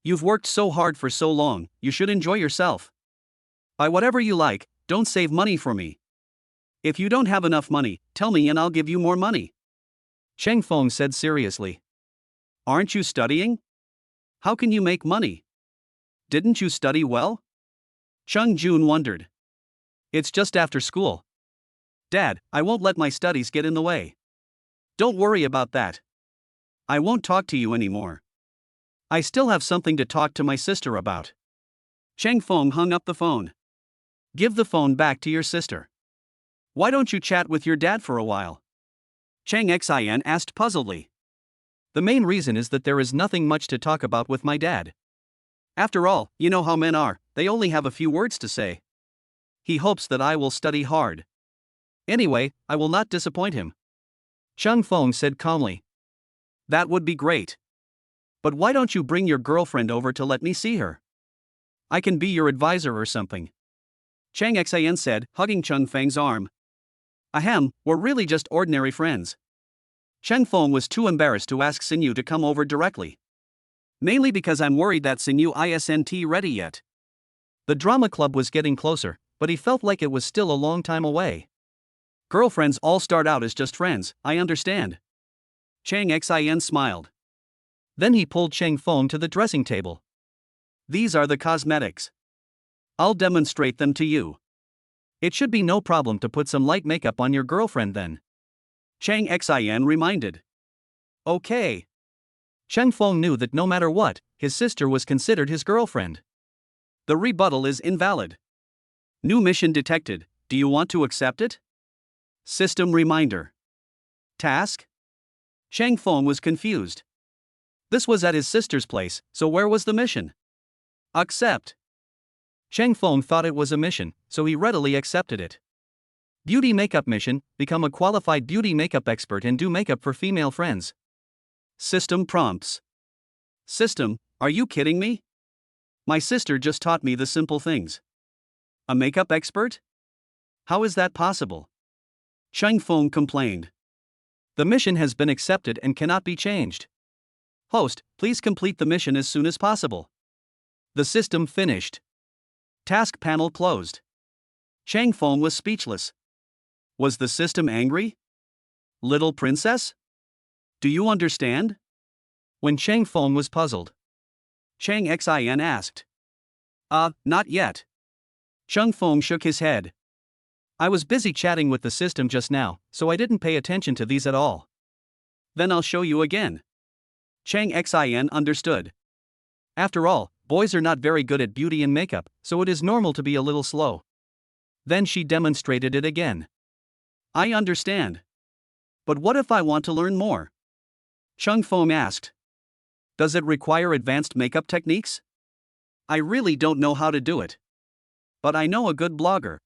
You've worked so hard for so long, you should enjoy yourself. Buy whatever you like, don't save money for me. If you don't have enough money, tell me and I'll give you more money. Chang Feng said seriously. Aren't you studying? How can you make money? Didn't you study well? Chung Jun wondered. It's just after school. Dad, I won't let my studies get in the way. Don't worry about that. I won't talk to you anymore. I still have something to talk to my sister about. Chang Feng hung up the phone. Give the phone back to your sister. Why don't you chat with your dad for a while? Chang Xin asked puzzledly. The main reason is that there is nothing much to talk about with my dad. After all, you know how men are, they only have a few words to say. He hopes that I will study hard. Anyway, I will not disappoint him. Chung Feng said calmly. That would be great. But why don't you bring your girlfriend over to let me see her? I can be your advisor or something. Chang Xin said, hugging Chung Feng's arm. Ahem, we're really just ordinary friends. Chang Feng was too embarrassed to ask Xinyu to come over directly. Mainly because I'm worried that Xinyu isn't ready yet. The drama club was getting closer, but he felt like it was still a long time away. Girlfriends all start out as just friends, I understand. Chang Xin smiled. Then he pulled Chang Feng to the dressing table. These are the cosmetics. I'll demonstrate them to you. It should be no problem to put some light makeup on your girlfriend then. Chang Xin reminded. Okay. Chang Feng knew that no matter what, his sister was considered his girlfriend. The rebuttal is invalid. New mission detected, do you want to accept it? System reminder. Task? Chang Feng was confused. This was at his sister's place, so where was the mission? Accept. Chang Feng thought it was a mission, so he readily accepted it. Beauty makeup mission, become a qualified beauty makeup expert and do makeup for female friends. System prompts. System, are you kidding me? My sister just taught me the simple things. A makeup expert? How is that possible? Chang Feng complained. The mission has been accepted and cannot be changed. Host, please complete the mission as soon as possible. The system finished. Task panel closed. Chang Feng was speechless. Was the system angry? Little princess? Do you understand? When Chang Feng was puzzled, Chang Xin asked. Not yet. Chang Feng shook his head. I was busy chatting with the system just now, so I didn't pay attention to these at all. Then I'll show you again. Chang Xin understood. After all, boys are not very good at beauty and makeup, so it is normal to be a little slow. Then she demonstrated it again. I understand. But what if I want to learn more? Chang Feng asked. Does it require advanced makeup techniques? I really don't know how to do it. But I know a good blogger.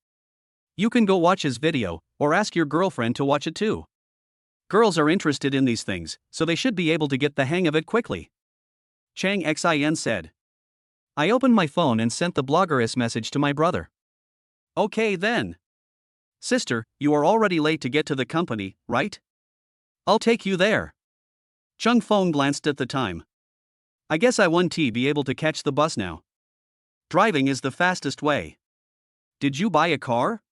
You can go watch his video, or ask your girlfriend to watch it too. Girls are interested in these things, so they should be able to get the hang of it quickly. Chang Xin said. I opened my phone and sent the blogger's message to my brother. Okay then. Sister, you are already late to get to the company, right? I'll take you there. Chung Feng glanced at the time. I guess I won't be able to catch the bus now. Driving is the fastest way. Did you buy a car?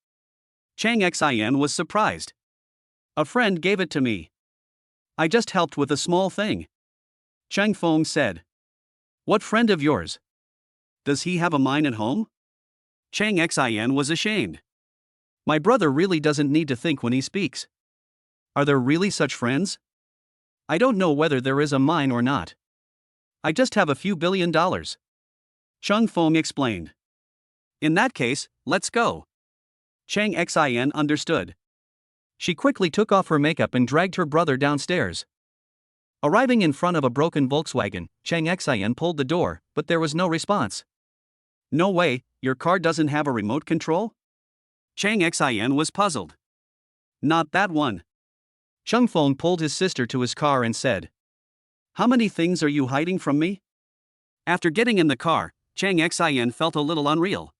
Chang Xin was surprised. A friend gave it to me. I just helped with a small thing. Chang Feng said. What friend of yours? Does he have a mine at home? Chang Xin was ashamed. My brother really doesn't need to think when he speaks. Are there really such friends? I don't know whether there is a mine or not. I just have a few $1 billion. Chang Feng explained. In that case, let's go. Chang Xin understood. She quickly took off her makeup and dragged her brother downstairs. Arriving in front of a broken Volkswagen, Chang Xin pulled the door, but there was no response. No way, your car doesn't have a remote control? Chang Xin was puzzled. Not that one. Chang Feng pulled his sister to his car and said, How many things are you hiding from me? After getting in the car, Chang Xin felt a little unreal.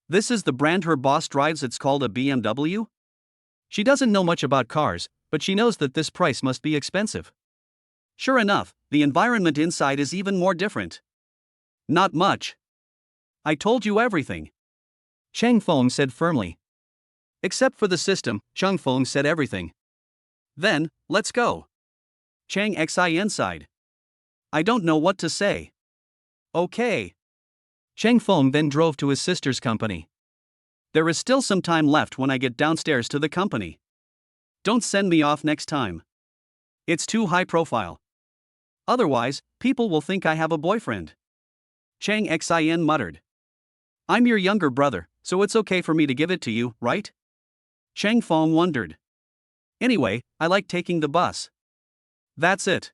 This is the brand her boss drives, it's called a BMW? She doesn't know much about cars, but she knows that this price must be expensive. Sure enough, the environment inside is even more different. Not much. I told you everything. Chang Feng said firmly. Except for the system, Chang Feng said everything. Then, let's go. Chang Xin sighed. I don't know what to say. Okay. Chang Feng then drove to his sister's company. There is still some time left when I get downstairs to the company. Don't send me off next time. It's too high profile. Otherwise, people will think I have a boyfriend. Chang Xin muttered. I'm your younger brother, so it's okay for me to give it to you, right? Chang Feng wondered. Anyway, I like taking the bus. That's it.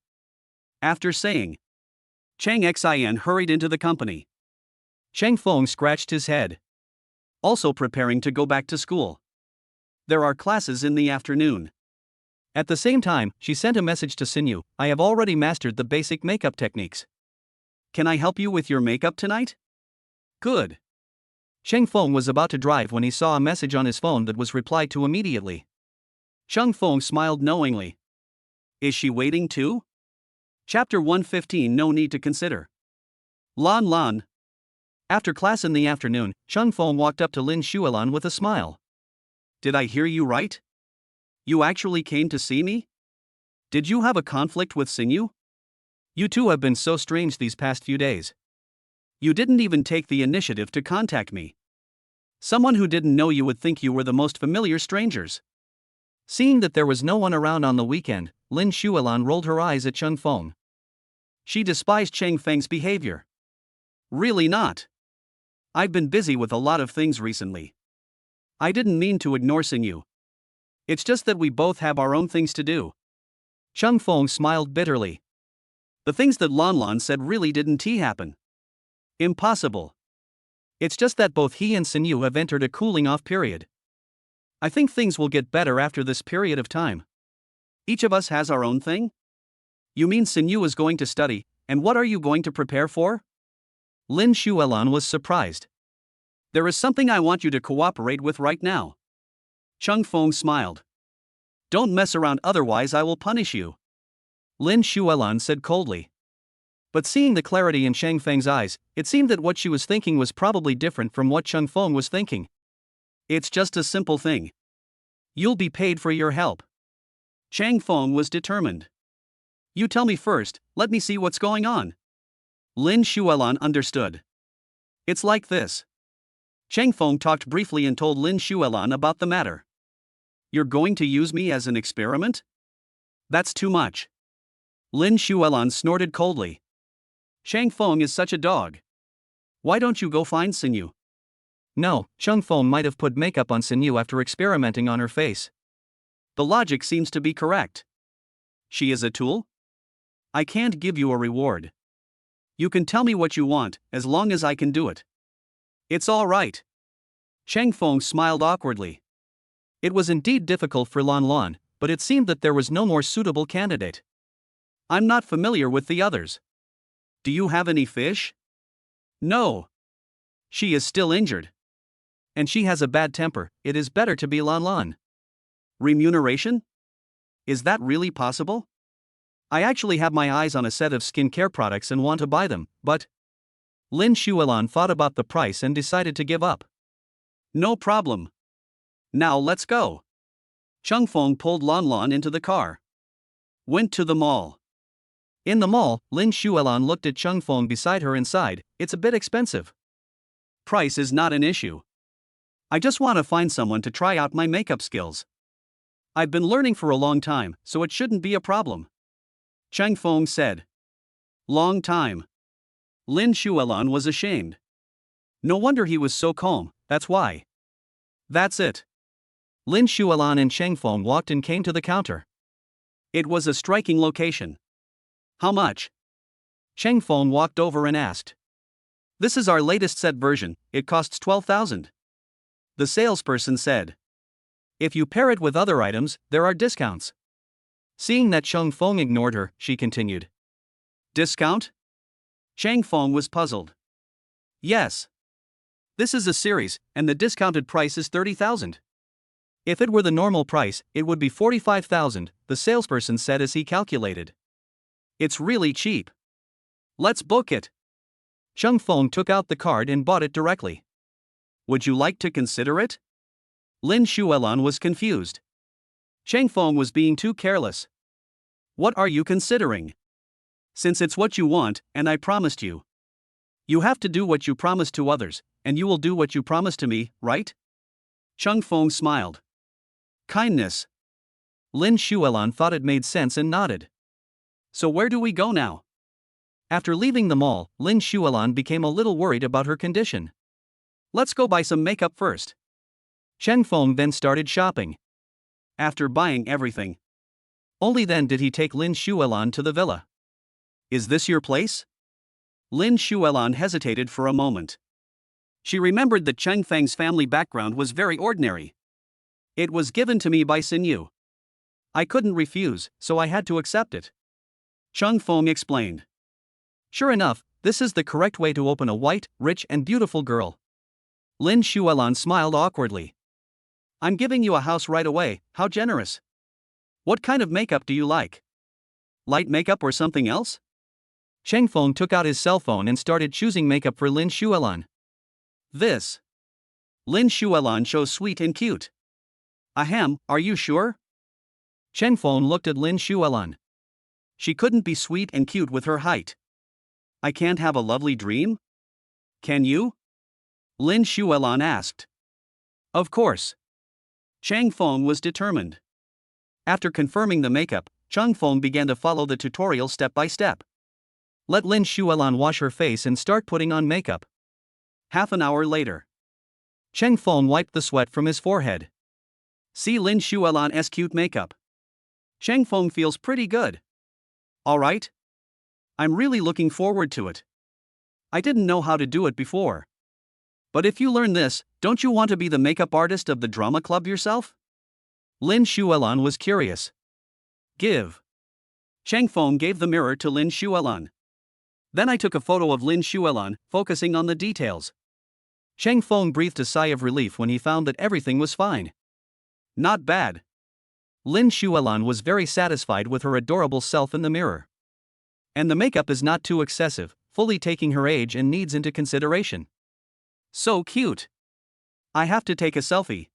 After saying, Chang Xin hurried into the company. Chang Feng scratched his head. Also preparing to go back to school. There are classes in the afternoon. At the same time, she sent a message to Sinyu. I have already mastered the basic makeup techniques. Can I help you with your makeup tonight? Good. Chang Feng was about to drive when he saw a message on his phone that was replied to immediately. Chang Feng smiled knowingly. Is she waiting too? Chapter 115. No need to consider. Lan Lan. After class in the afternoon, Chang Feng walked up to Lin Xuelan with a smile. Did I hear you right? You actually came to see me? Did you have a conflict with Sinyu? You two have been so strange these past few days. You didn't even take the initiative to contact me. Someone who didn't know you would think you were the most familiar strangers. Seeing that there was no one around on the weekend, Lin Xuelan rolled her eyes at Chang Feng. She despised Chang Feng's behavior. Really not. I've been busy with a lot of things recently. I didn't mean to ignore Sinyu. It's just that we both have our own things to do. Chang Feng smiled bitterly. The things that Lan Lan said really didn't happen. Impossible. It's just that both he and Sinyu have entered a cooling-off period. I think things will get better after this period of time. Each of us has our own thing? You mean Sinyu is going to study, and what are you going to prepare for? Lin Xuelan was surprised. There is something I want you to cooperate with right now. Chang Feng smiled. Don't mess around, otherwise I will punish you. Lin Xuelan said coldly. But seeing the clarity in Chang Feng's eyes, it seemed that what she was thinking was probably different from what Chang Feng was thinking. It's just a simple thing. You'll be paid for your help. Chang Feng was determined. You tell me first, let me see what's going on. Lin Xuelan understood. It's like this. Chang Feng talked briefly and told Lin Xuelan about the matter. You're going to use me as an experiment? That's too much. Lin Xuelan snorted coldly. Chang Feng is such a dog. Why don't you go find Sinyu? No, Chang Feng might have put makeup on Sinyu after experimenting on her face. The logic seems to be correct. She is a tool? I can't give you a reward. You can tell me what you want, as long as I can do it. It's all right. Chang Feng smiled awkwardly. It was indeed difficult for Lan Lan, but it seemed that there was no more suitable candidate. I'm not familiar with the others. Do you have any fish? No. She is still injured. And she has a bad temper, it is better to be Lan Lan. Remuneration? Is that really possible? I actually have my eyes on a set of skincare products and want to buy them, but Lin Shuelan thought about the price and decided to give up. No problem. Now let's go. Chung Feng pulled Lon Lon into the car. Went to the mall. In the mall, Lin Shuelan looked at Chung Feng beside her and sighed, "It's a bit expensive." Price is not an issue. I just want to find someone to try out my makeup skills. I've been learning for a long time, so it shouldn't be a problem. Chang Feng said. Long time. Lin Shuelan was ashamed. No wonder he was so calm, that's why. That's it. Lin Shuelan and Chang Feng walked and came to the counter. It was a striking location. How much? Chang Feng walked over and asked. This is our latest set version, it costs 12,000. The salesperson said. If you pair it with other items, there are discounts. Seeing that Chang Feng ignored her, she continued. Discount? Chang Feng was puzzled. Yes. This is a series, and the discounted price is 30,000. If it were the normal price, it would be 45,000, the salesperson said as he calculated. It's really cheap. Let's book it. Chang Feng took out the card and bought it directly. Would you like to consider it? Lin Shuelan was confused. Chang Feng was being too careless. What are you considering? Since it's what you want, and I promised you. You have to do what you promised to others, and you will do what you promised to me, right? Chung Feng smiled. Kindness. Lin Shuelan thought it made sense and nodded. So where do we go now? After leaving the mall, Lin Shuelan became a little worried about her condition. Let's go buy some makeup first. Chang Feng then started shopping. After buying everything, only then did he take Lin Shuelan to the villa. Is this your place? Lin Shuelan hesitated for a moment. She remembered that Cheng Feng's family background was very ordinary. It was given to me by Sinyu. I couldn't refuse, so I had to accept it. Chung Feng explained. Sure enough, this is the correct way to open a white, rich and beautiful girl. Lin Shuelan smiled awkwardly. I'm giving you a house right away, how generous. What kind of makeup do you like? Light makeup or something else? Chang Feng took out his cell phone and started choosing makeup for Lin Shuelan. This. Lin Shuelan chose sweet and cute. Ahem, are you sure? Chang Feng looked at Lin Shuelan. She couldn't be sweet and cute with her height. I can't have a lovely dream? Can you? Lin Shuelan asked. Of course. Chang Feng was determined. After confirming the makeup, Chang Feng began to follow the tutorial step by step. Let Lin Shuelan wash her face and start putting on makeup. Half an hour later. Chang Feng wiped the sweat from his forehead. See Lin Shuelan's cute makeup. Chang Feng feels pretty good. Alright? I'm really looking forward to it. I didn't know how to do it before. But if you learn this, don't you want to be the makeup artist of the drama club yourself? Lin Shuelan was curious. Give. Chang Feng gave the mirror to Lin Shuelan. Then I took a photo of Lin Shuelan, focusing on the details. Chang Feng breathed a sigh of relief when he found that everything was fine. Not bad. Lin Shuelan was very satisfied with her adorable self in the mirror. And the makeup is not too excessive, fully taking her age and needs into consideration. So cute. I have to take a selfie.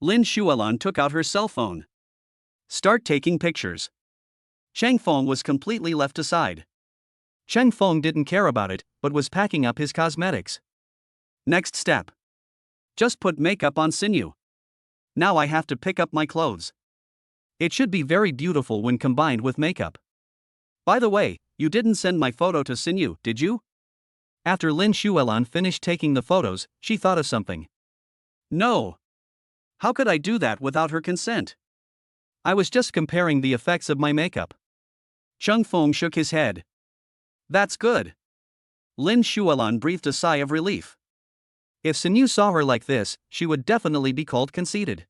Lin Shuelan took out her cell phone. Start taking pictures. Chang Feng was completely left aside. Chang Feng didn't care about it, but was packing up his cosmetics. Next step. Just put makeup on Sinyu. Now I have to pick up my clothes. It should be very beautiful when combined with makeup. By the way, you didn't send my photo to Sinyu, did you? After Lin Shuelan finished taking the photos, she thought of something. No. How could I do that without her consent? I was just comparing the effects of my makeup. Chung Feng shook his head. That's good. Lin Shuelan breathed a sigh of relief. If Sinyu saw her like this, she would definitely be called conceited.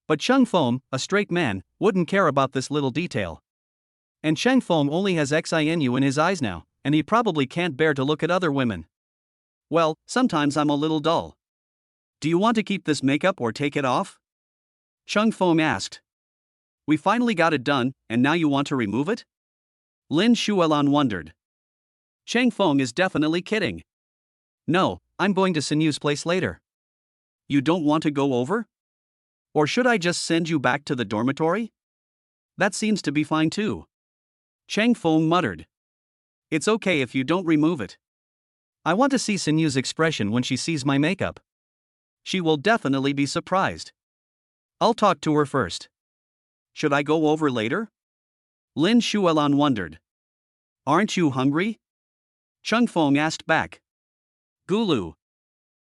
But Chung Feng, a straight man, wouldn't care about this little detail. And Chang Feng only has XINU in his eyes now, and he probably can't bear to look at other women. Well, sometimes I'm a little dull. Do you want to keep this makeup or take it off? Chung Feng asked. We finally got it done, and now you want to remove it? Lin Shuelan wondered. Chang Feng is definitely kidding. No, I'm going to Sinyu's place later. You don't want to go over? Or should I just send you back to the dormitory? That seems to be fine too. Chang Feng muttered. It's okay if you don't remove it. I want to see Sinyu's expression when she sees my makeup. She will definitely be surprised. I'll talk to her first. Should I go over later? Lin Shuelan wondered. Aren't you hungry? Chang Feng asked back. Gulu.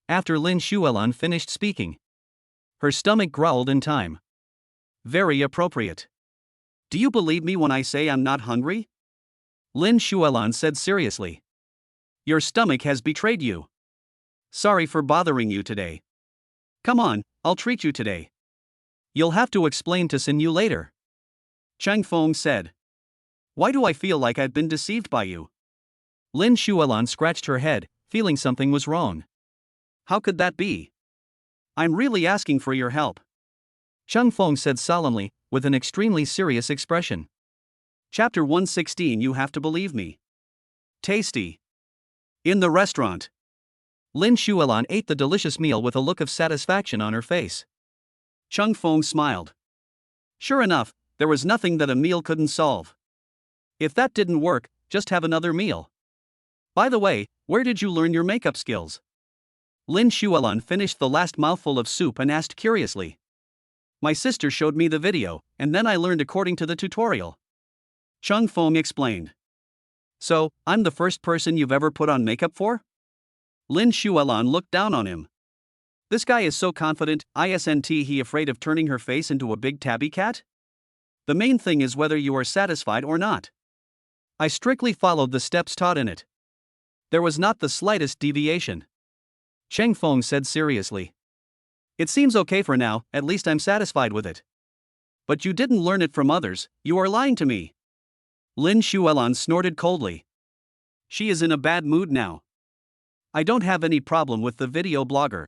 After Lin Shuelan finished speaking, her stomach growled in time. Very appropriate. Do you believe me when I say I'm not hungry? Lin Shuelan said seriously. Your stomach has betrayed you. Sorry for bothering you today. Come on, I'll treat you today. You'll have to explain to Sinyu later. Chang Feng said. Why do I feel like I've been deceived by you? Lin Shuelan scratched her head, feeling something was wrong. How could that be? I'm really asking for your help. Chang Feng said solemnly, with an extremely serious expression. Chapter 116. You have to believe me. Tasty. In the restaurant, Lin Shuelan ate the delicious meal with a look of satisfaction on her face. Chang Feng smiled. Sure enough, there was nothing that a meal couldn't solve. If that didn't work, just have another meal. By the way, where did you learn your makeup skills? Lin Shuelan finished the last mouthful of soup and asked curiously. My sister showed me the video, and then I learned according to the tutorial. Chang Feng explained. So, I'm the first person you've ever put on makeup for? Lin Shuelan looked down on him. This guy is so confident, isn't he afraid of turning her face into a big tabby cat? The main thing is whether you are satisfied or not. I strictly followed the steps taught in it. There was not the slightest deviation. Chang Feng said seriously. It seems okay for now, at least I'm satisfied with it. But you didn't learn it from others, you are lying to me. Lin Shuelan snorted coldly. She is in a bad mood now. I don't have any problem with the video blogger.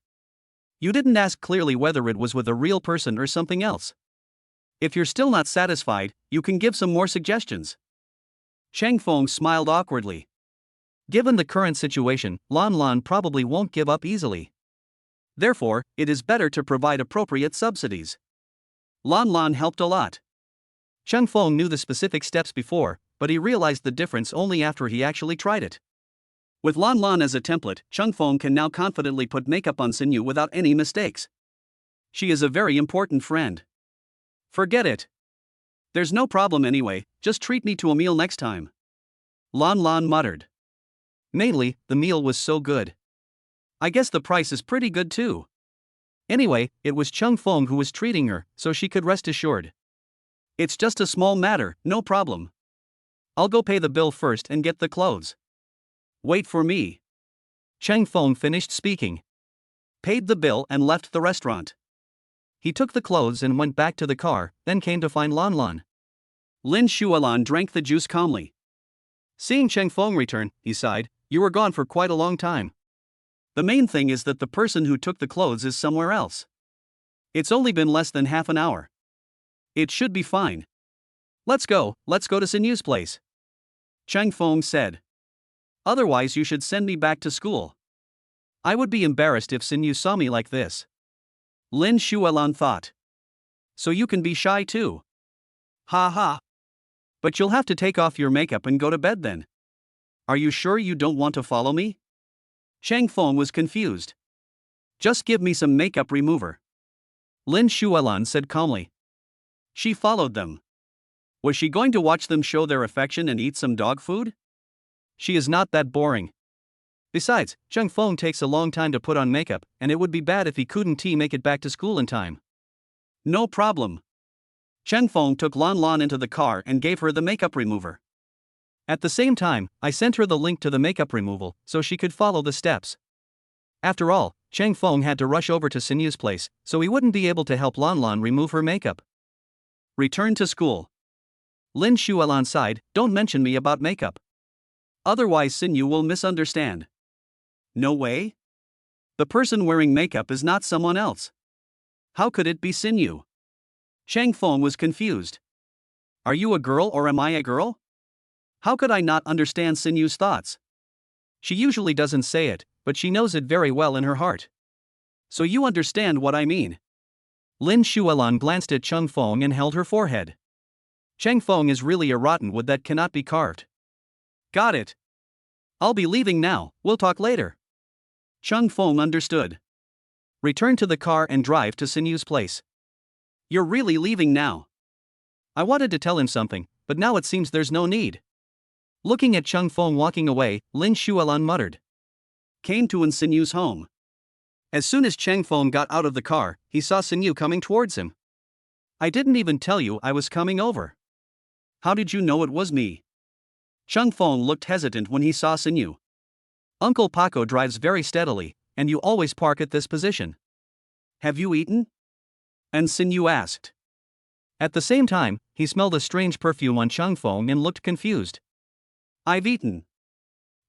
You didn't ask clearly whether it was with a real person or something else. If you're still not satisfied, you can give some more suggestions. Chang Feng smiled awkwardly. Given the current situation, Lan Lan probably won't give up easily. Therefore, it is better to provide appropriate subsidies. Lan Lan helped a lot. Chang Feng knew the specific steps before, but he realized the difference only after he actually tried it. With Lan Lan as a template, Chang Feng can now confidently put makeup on Sinyu without any mistakes. She is a very important friend. Forget it. There's no problem anyway, just treat me to a meal next time. Lan Lan muttered. Mainly, the meal was so good. I guess the price is pretty good too. Anyway, it was Chang Feng who was treating her, so she could rest assured. It's just a small matter, no problem. I'll go pay the bill first and get the clothes. Wait for me. Chang Feng finished speaking, paid the bill and left the restaurant. He took the clothes and went back to the car, then came to find Lan Lan. Lin Shuelan drank the juice calmly. Seeing Chang Feng return, he sighed, you were gone for quite a long time. The main thing is that the person who took the clothes is somewhere else. It's only been less than half an hour. It should be fine. Let's go to Sinyu's place. Chang Feng said. Otherwise you should send me back to school. I would be embarrassed if Sinyu saw me like this. Lin Shuelan thought. So you can be shy too. Ha ha. But you'll have to take off your makeup and go to bed then. Are you sure you don't want to follow me? Chang Feng was confused. Just give me some makeup remover. Lin Shuelan said calmly. She followed them. Was she going to watch them show their affection and eat some dog food? She is not that boring. Besides, Chang Feng takes a long time to put on makeup, and it would be bad if he couldn't make it back to school in time. No problem. Chang Feng took Lan Lan into the car and gave her the makeup remover. At the same time, I sent her the link to the makeup removal, so she could follow the steps. After all, Chang Feng had to rush over to Sinyu's place, so he wouldn't be able to help Lan Lan remove her makeup. Return to school. Lin Shuelan sighed, don't mention me about makeup. Otherwise Sinyu will misunderstand. No way? The person wearing makeup is not someone else. How could it be Sinyu? Chang Feng was confused. Are you a girl or am I a girl? How could I not understand Sinyu's thoughts? She usually doesn't say it, but she knows it very well in her heart. So you understand what I mean. Lin Shualan glanced at Cheng Feng and held her forehead. Cheng Feng is really a rotten wood that cannot be carved. Got it. I'll be leaving now, we'll talk later. Cheng Feng understood. Return to the car and drive to Sinyu's place. You're really leaving now? I wanted to tell him something, but now it seems there's no need. Looking at Cheng Feng walking away, Lin Shualan muttered. Came to Sinyu's home. As soon as Cheng Feng got out of the car, he saw Sinyu coming towards him. I didn't even tell you I was coming over. How did you know it was me? Cheng Feng looked hesitant when he saw Sinyu. Uncle Paco drives very steadily, and you always park at this position. Have you eaten? And Sinyu asked. At the same time, he smelled a strange perfume on Cheng Feng and looked confused. I've eaten.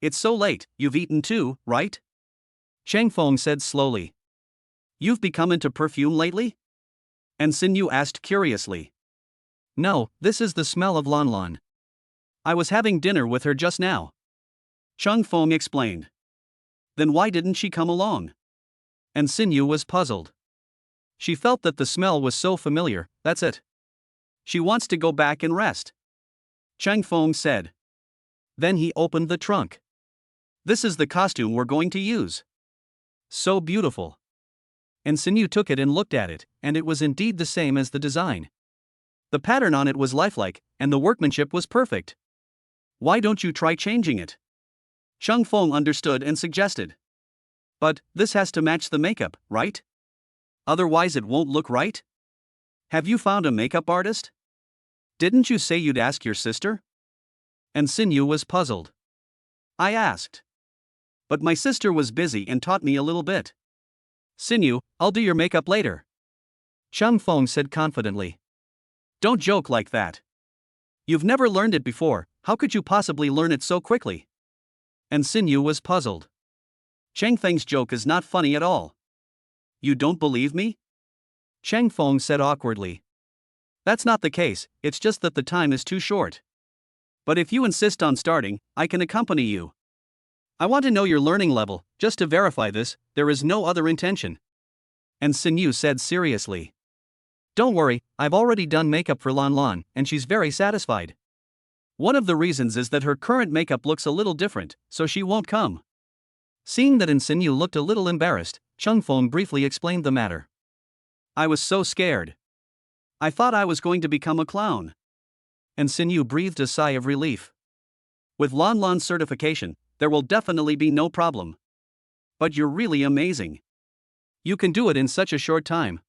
It's so late, you've eaten too, right? Cheng Feng said slowly. You've become into perfume lately? And Sinyu asked curiously. No, this is the smell of Lan Lan. I was having dinner with her just now. Cheng Feng explained. Then why didn't she come along? And Sinyu was puzzled. She felt that the smell was so familiar, that's it. She wants to go back and rest. Cheng Feng said. Then he opened the trunk. This is the costume we're going to use. So beautiful. And Sinyu took it and looked at it, and it was indeed the same as the design. The pattern on it was lifelike, and the workmanship was perfect. Why don't you try changing it? Cheng Feng understood and suggested. But this has to match the makeup, right? Otherwise it won't look right? Have you found a makeup artist? Didn't you say you'd ask your sister? And Sinyu was puzzled. I asked. But my sister was busy and taught me a little bit. Sinyu, I'll do your makeup later. Cheng Feng said confidently. Don't joke like that. You've never learned it before, how could you possibly learn it so quickly? And Sinyu was puzzled. Cheng Feng's joke is not funny at all. You don't believe me? Cheng Feng said awkwardly. That's not the case, it's just that the time is too short. But if you insist on starting, I can accompany you. I want to know your learning level, just to verify this, there is no other intention. And Sinyu said seriously. Don't worry, I've already done makeup for Lan Lan, and she's very satisfied. One of the reasons is that her current makeup looks a little different, so she won't come. Seeing that Sinyu looked a little embarrassed, Cheng Feng briefly explained the matter. I was so scared. I thought I was going to become a clown. And Sinyu breathed a sigh of relief. With Lan Lan's certification, there will definitely be no problem. But you're really amazing. You can do it in such a short time.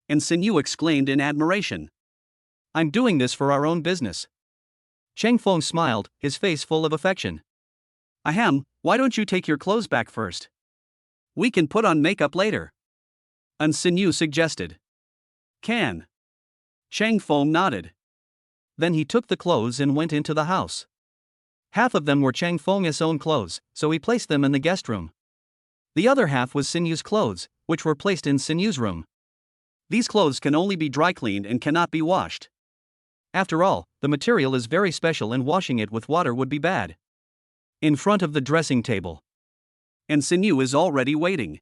And Sinyu exclaimed in admiration. I'm doing this for our own business. Cheng Feng smiled, his face full of affection. Ahem, why don't you take your clothes back first? We can put on makeup later. And Sinyu suggested. Can. Cheng Feng nodded. Then he took the clothes and went into the house. Half of them were Cheng Feng's own clothes, so he placed them in the guest room. The other half was Sinyu's clothes, which were placed in Sinyu's room. These clothes can only be dry cleaned and cannot be washed. After all, the material is very special and washing it with water would be bad. In front of the dressing table. And Sinyu is already waiting.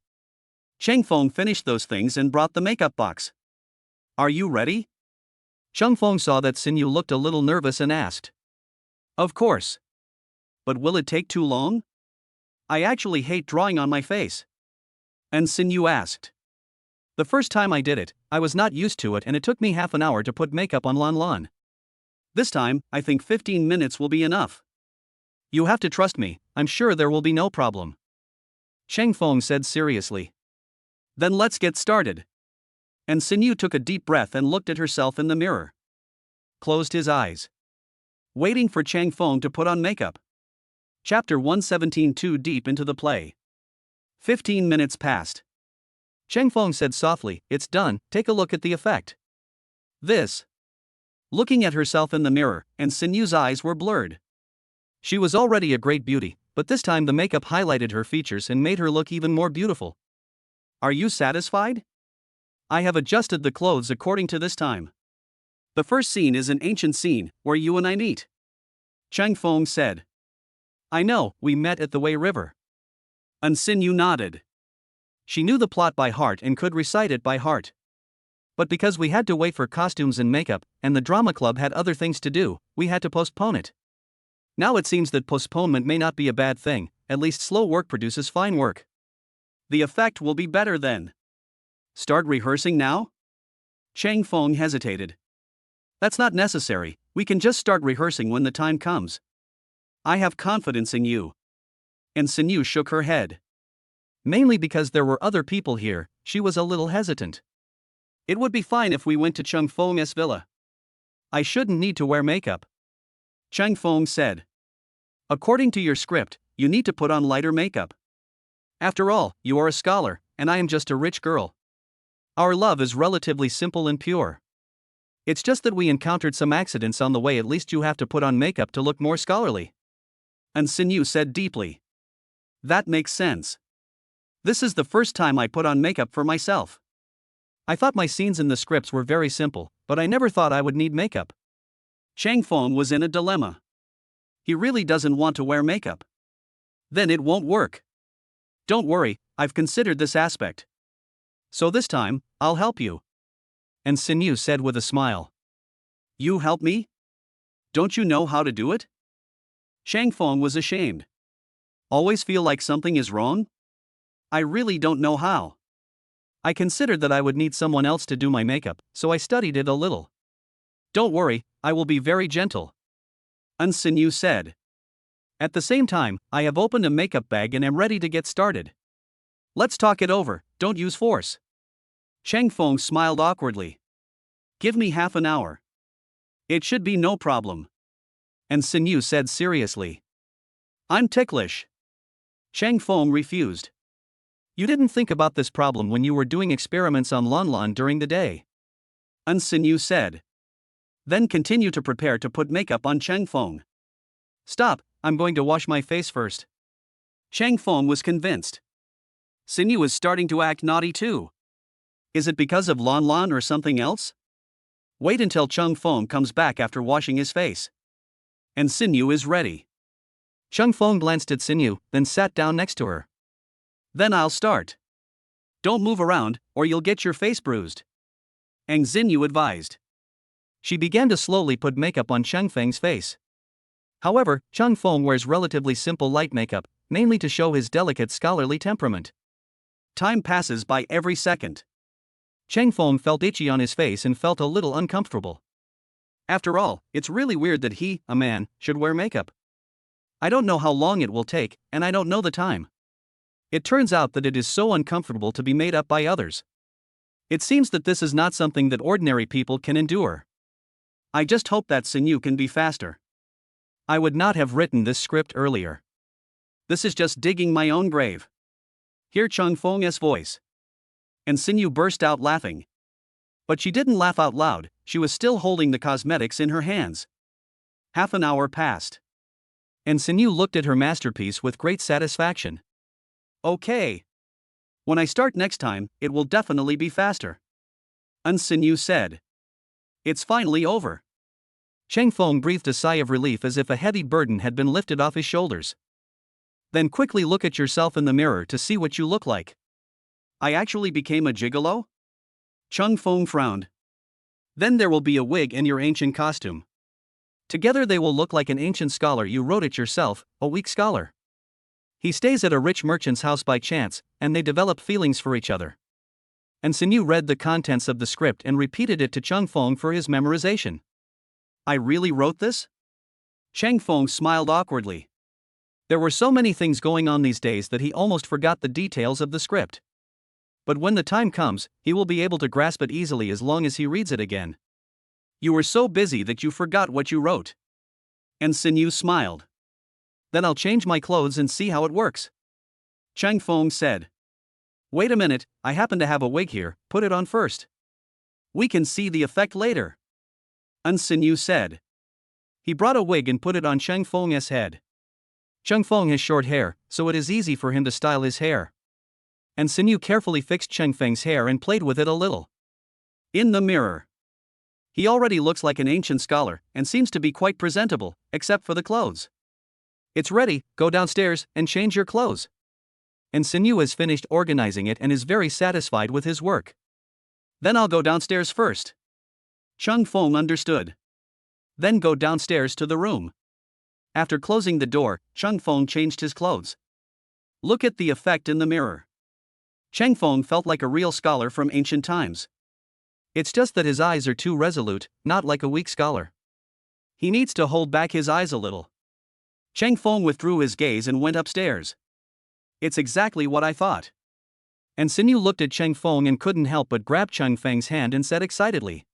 Cheng Feng finished those things and brought the makeup box. Are you ready? Cheng Feng saw that Sinyu looked a little nervous and asked. Of course. But will it take too long? I actually hate drawing on my face. And Sinyu asked. The first time I did it, I was not used to it and it took me half an hour to put makeup on Lan Lan. This time, I think 15 minutes will be enough. You have to trust me, I'm sure there will be no problem. Cheng Feng said seriously. Then let's get started. And Sinyu took a deep breath and looked at herself in the mirror. Closed his eyes. Waiting for Cheng Feng to put on makeup. Chapter 117. Too deep into the play. 15 minutes passed. Cheng Feng said softly, it's done, take a look at the effect. This. Looking at herself in the mirror, and Sinyu's eyes were blurred. She was already a great beauty, but this time the makeup highlighted her features and made her look even more beautiful. Are you satisfied? I have adjusted the clothes according to this time. The first scene is an ancient scene, where you and I meet. Cheng Feng said. I know, we met at the Wei River. And Sinyu nodded. She knew the plot by heart and could recite it by heart. But because we had to wait for costumes and makeup, and the drama club had other things to do, we had to postpone it. Now it seems that postponement may not be a bad thing, at least slow work produces fine work. The effect will be better then. Start rehearsing now? Chang Feng hesitated. That's not necessary, we can just start rehearsing when the time comes. I have confidence in you. And Sinyu shook her head. Mainly because there were other people here, she was a little hesitant. It would be fine if we went to Chang Feng's villa. I shouldn't need to wear makeup. Chang Feng said. According to your script, you need to put on lighter makeup. After all, you are a scholar, and I am just a rich girl. Our love is relatively simple and pure. It's just that we encountered some accidents on the way. At least you have to put on makeup to look more scholarly. And Sinyu said deeply. That makes sense. This is the first time I put on makeup for myself. I thought my scenes in the scripts were very simple, but I never thought I would need makeup. Chang Feng was in a dilemma. He really doesn't want to wear makeup. Then it won't work. Don't worry, I've considered this aspect. So this time, I'll help you. And Sinyu said with a smile. You help me? Don't you know how to do it? Chang Feng was ashamed. Always feel like something is wrong? I really don't know how. I considered that I would need someone else to do my makeup, so I studied it a little. Don't worry, I will be very gentle. And Sinyu said. At the same time, I have opened a makeup bag and am ready to get started. Let's talk it over, don't use force. Chang Feng smiled awkwardly. Give me half an hour. It should be no problem. And Sinyu said seriously. I'm ticklish. Chang Feng refused. You didn't think about this problem when you were doing experiments on Lanlan during the day. And Sinyu said. Then continue to prepare to put makeup on Chang Feng. Stop, I'm going to wash my face first. Chang Feng was convinced. Sinyu is starting to act naughty too. Is it because of Lanlan or something else? Wait until Chang Feng comes back after washing his face. And Sinyu is ready. Chang Feng glanced at Sinyu, then sat down next to her. Then I'll start. Don't move around, or you'll get your face bruised. And Sinyu advised. She began to slowly put makeup on Chang Feng's face. However, Chang Feng wears relatively simple light makeup, mainly to show his delicate scholarly temperament. Time passes by every second. Chang Feng felt itchy on his face and felt a little uncomfortable. After all, it's really weird that he, a man, should wear makeup. I don't know how long it will take, and I don't know the time. It turns out that it is so uncomfortable to be made up by others. It seems that this is not something that ordinary people can endure. I just hope that Sinyu can be faster. I would not have written this script earlier. This is just digging my own grave. Hear Chang Feng's voice. And Sinyu burst out laughing. But she didn't laugh out loud, she was still holding the cosmetics in her hands. Half an hour passed. And Sinyu looked at her masterpiece with great satisfaction. Okay. When I start next time, it will definitely be faster. And Sinyu said. It's finally over. Chang Feng breathed a sigh of relief as if a heavy burden had been lifted off his shoulders. Then quickly look at yourself in the mirror to see what you look like. I actually became a gigolo? Chang Feng frowned. Then there will be a wig and your ancient costume. Together they will look like an ancient scholar. You wrote it yourself, a weak scholar. He stays at a rich merchant's house by chance, and they develop feelings for each other. And Sinyu read the contents of the script and repeated it to Chang Feng for his memorization. I really wrote this? Chang Feng smiled awkwardly. There were so many things going on these days that he almost forgot the details of the script. But when the time comes, he will be able to grasp it easily as long as he reads it again. You were so busy that you forgot what you wrote. And Sinyu smiled. Then I'll change my clothes and see how it works. Chang Feng said. Wait a minute, I happen to have a wig here, put it on first. We can see the effect later. And Sinyu said. He brought a wig and put it on Chang Feng's head. Chang Feng has short hair, so it is easy for him to style his hair. And Sinyu carefully fixed Chang Feng's hair and played with it a little. In the mirror. He already looks like an ancient scholar and seems to be quite presentable, except for the clothes. It's ready, go downstairs and change your clothes. And Sinyu has finished organizing it and is very satisfied with his work. Then I'll go downstairs first. Chung Feng understood. Then go downstairs to the room. After closing the door, Chung Feng changed his clothes. Look at the effect in the mirror. Cheng Feng felt like a real scholar from ancient times. It's just that his eyes are too resolute, not like a weak scholar. He needs to hold back his eyes a little. Cheng Feng withdrew his gaze and went upstairs. It's exactly what I thought. And Sinyu looked at Cheng Feng and couldn't help but grab Cheng Feng's hand and said excitedly,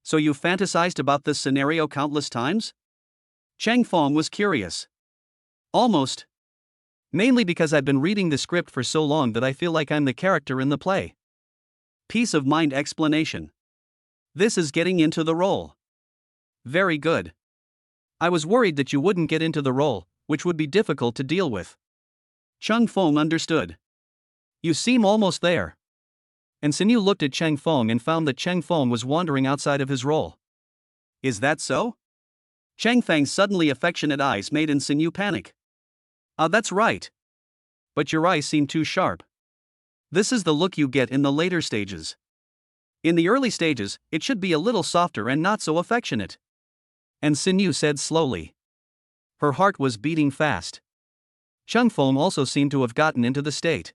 So you fantasized about this scenario countless times? Cheng Feng was curious. Almost. Mainly because I've been reading the script for so long that I feel like I'm the character in the play. Peace of mind explanation. This is getting into the role. Very good. I was worried that you wouldn't get into the role, which would be difficult to deal with. Chung Feng understood. You seem almost there. And Sinyu looked at Cheng Feng and found that Cheng Feng was wandering outside of his role. Is that so? Cheng Feng's suddenly affectionate eyes made Sinyu panic. That's right. But your eyes seem too sharp. This is the look you get in the later stages. In the early stages, it should be a little softer and not so affectionate. And Sinyu said slowly. Her heart was beating fast. Chung Feng also seemed to have gotten into the state.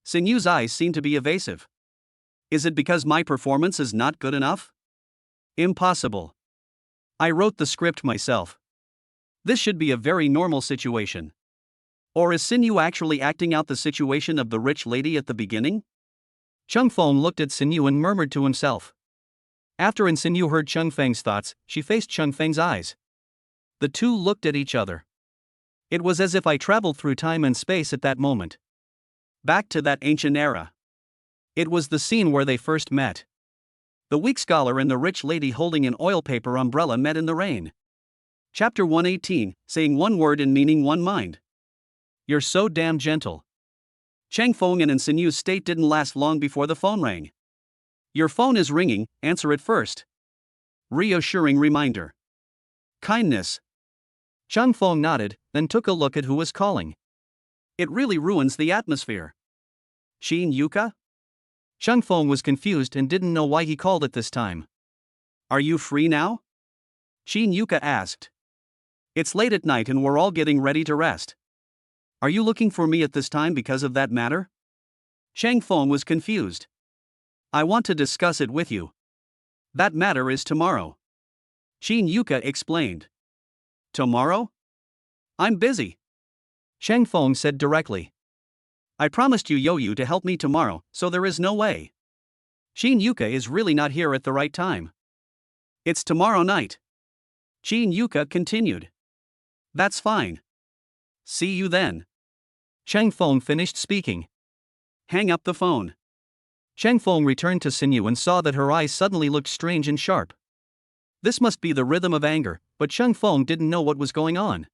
Sinyu's eyes seemed to be evasive. Is it because my performance is not good enough? Impossible. I wrote the script myself. This should be a very normal situation. Or is Sinyu actually acting out the situation of the rich lady at the beginning? Chung Feng looked at Sinyu and murmured to himself. After Sinyu heard Chung Feng's thoughts, she faced Chung Feng's eyes. The two looked at each other. It was as if I traveled through time and space at that moment. Back to that ancient era. It was the scene where they first met. The weak scholar and the rich lady holding an oil paper umbrella met in the rain. Chapter 118, saying one word and meaning one mind. You're so damn gentle. Cheng Feng and Sinyu's state didn't last long before the phone rang. Your phone is ringing, answer it first. Reassuring reminder. Kindness. Chung Feng nodded, then took a look at who was calling. It really ruins the atmosphere. Qin Yuka? Chung Feng was confused and didn't know why he called at this time. Are you free now? Qin Yuka asked. It's late at night and we're all getting ready to rest. Are you looking for me at this time because of that matter? Cheng Feng was confused. I want to discuss it with you. That matter is tomorrow. Qin Yuka explained. Tomorrow? I'm busy. Cheng Feng said directly. I promised you Yoyu to help me tomorrow, so there is no way. Qin Yuka is really not here at the right time. It's tomorrow night. Qin Yuka continued. That's fine. See you then. Cheng Feng finished speaking. Hang up the phone. Cheng Feng returned to Sinyu and saw that her eyes suddenly looked strange and sharp. This must be the rhythm of anger, but Cheng Feng didn't know what was going on.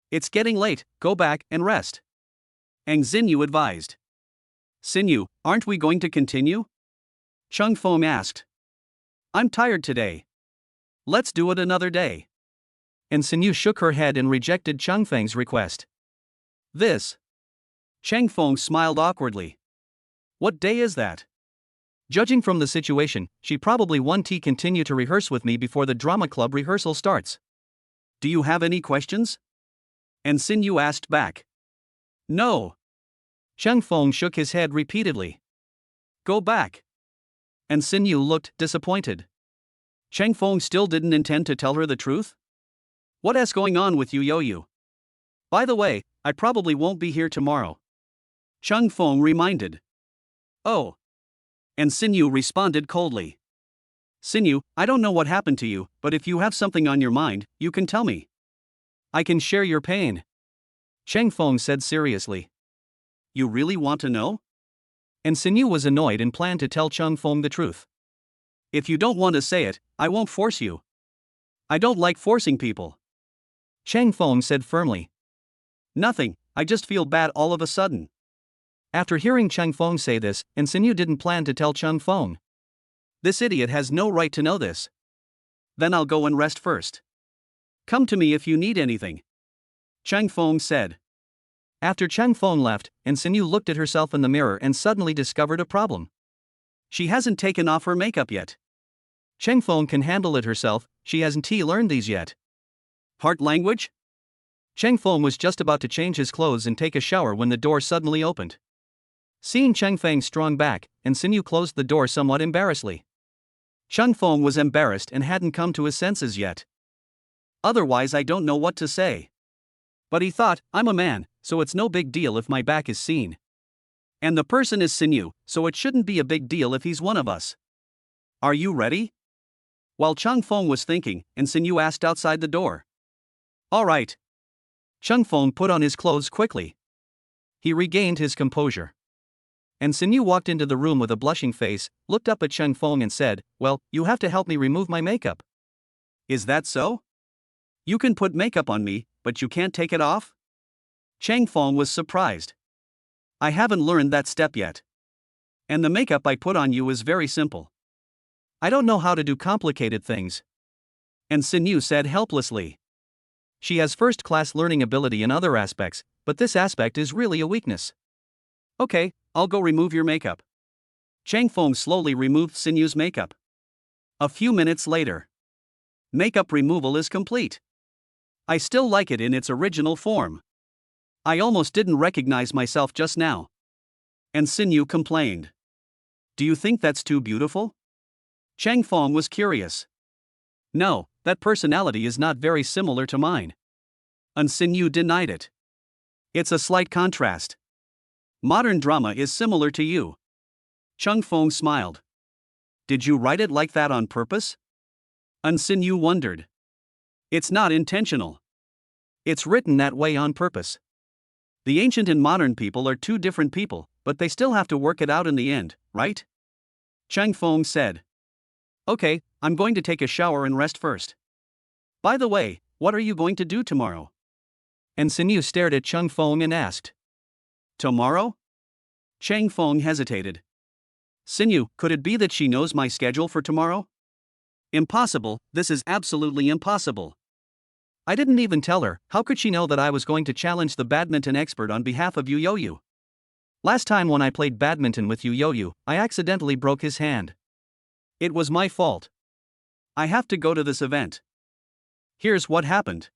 It's getting late, go back and rest. Ang Xinyu advised. Sinyu, aren't we going to continue? Cheng Feng asked. I'm tired today. Let's do it another day. And Sinyu shook her head and rejected Cheng Feng's request. This. Cheng Feng smiled awkwardly. What day is that? Judging from the situation, she probably won't continue to rehearse with me before the drama club rehearsal starts. Do you have any questions? And Sinyu asked back. No. Cheng Feng shook his head repeatedly. Go back. And Sinyu looked disappointed. Cheng Feng still didn't intend to tell her the truth? What is going on with you, Yoyu? By the way, I probably won't be here tomorrow. Cheng Feng reminded. Oh. And Sinyu responded coldly. Sinyu, I don't know what happened to you, but if you have something on your mind, you can tell me. I can share your pain. Cheng Feng said seriously. You really want to know? And Sinyu was annoyed and planned to tell Cheng Feng the truth. If you don't want to say it, I won't force you. I don't like forcing people. Cheng Feng said firmly. Nothing, I just feel bad all of a sudden. After hearing Cheng Feng say this, and Sinyu didn't plan to tell Cheng Feng. This idiot has no right to know this. Then I'll go and rest first. Come to me if you need anything. Chang Feng said. After Chang Feng left, and Sinyu looked at herself in the mirror and suddenly discovered a problem. She hasn't taken off her makeup yet. Chang Feng can handle it herself, she hasn't learned these yet. Heart language? Chang Feng was just about to change his clothes and take a shower when the door suddenly opened. Seeing Chang Feng's strong back, and Sinyu closed the door somewhat embarrassedly. Chang Feng was embarrassed and hadn't come to his senses yet. Otherwise, I don't know what to say. But he thought, I'm a man, so it's no big deal if my back is seen. And the person is Sinyu, so it shouldn't be a big deal if he's one of us. Are you ready? While Chang Feng was thinking, and Sinyu asked outside the door. All right. Chang Feng put on his clothes quickly. He regained his composure. And Sinyu walked into the room with a blushing face, looked up at Chang Feng and said, well, you have to help me remove my makeup. Is that so? You can put makeup on me, but you can't take it off? Chang Feng was surprised. I haven't learned that step yet. And the makeup I put on you is very simple. I don't know how to do complicated things. And Sinyu said helplessly. She has first-class learning ability in other aspects, but this aspect is really a weakness. Okay, I'll go remove your makeup. Chang Feng slowly removed Sinyu's makeup. A few minutes later. Makeup removal is complete. I still like it in its original form. I almost didn't recognize myself just now. And Sinyu complained. Do you think that's too beautiful? Chang Feng was curious. No, that personality is not very similar to mine. And Sinyu denied it. It's a slight contrast. Modern drama is similar to you. Chang Feng smiled. Did you write it like that on purpose? And Sinyu wondered. It's not intentional. It's written that way on purpose. The ancient and modern people are two different people, but they still have to work it out in the end, right? Chang Feng said. Okay, I'm going to take a shower and rest first. By the way, what are you going to do tomorrow? And Sinyu stared at Chang Feng and asked. Tomorrow? Chang Feng hesitated. Sinyu, could it be that she knows my schedule for tomorrow? Impossible, this is absolutely impossible. I didn't even tell her, how could she know that I was going to challenge the badminton expert on behalf of Yu Yoyu? Last time when I played badminton with Yu Yoyu, I accidentally broke his hand. It was my fault. I have to go to this event. Here's what happened.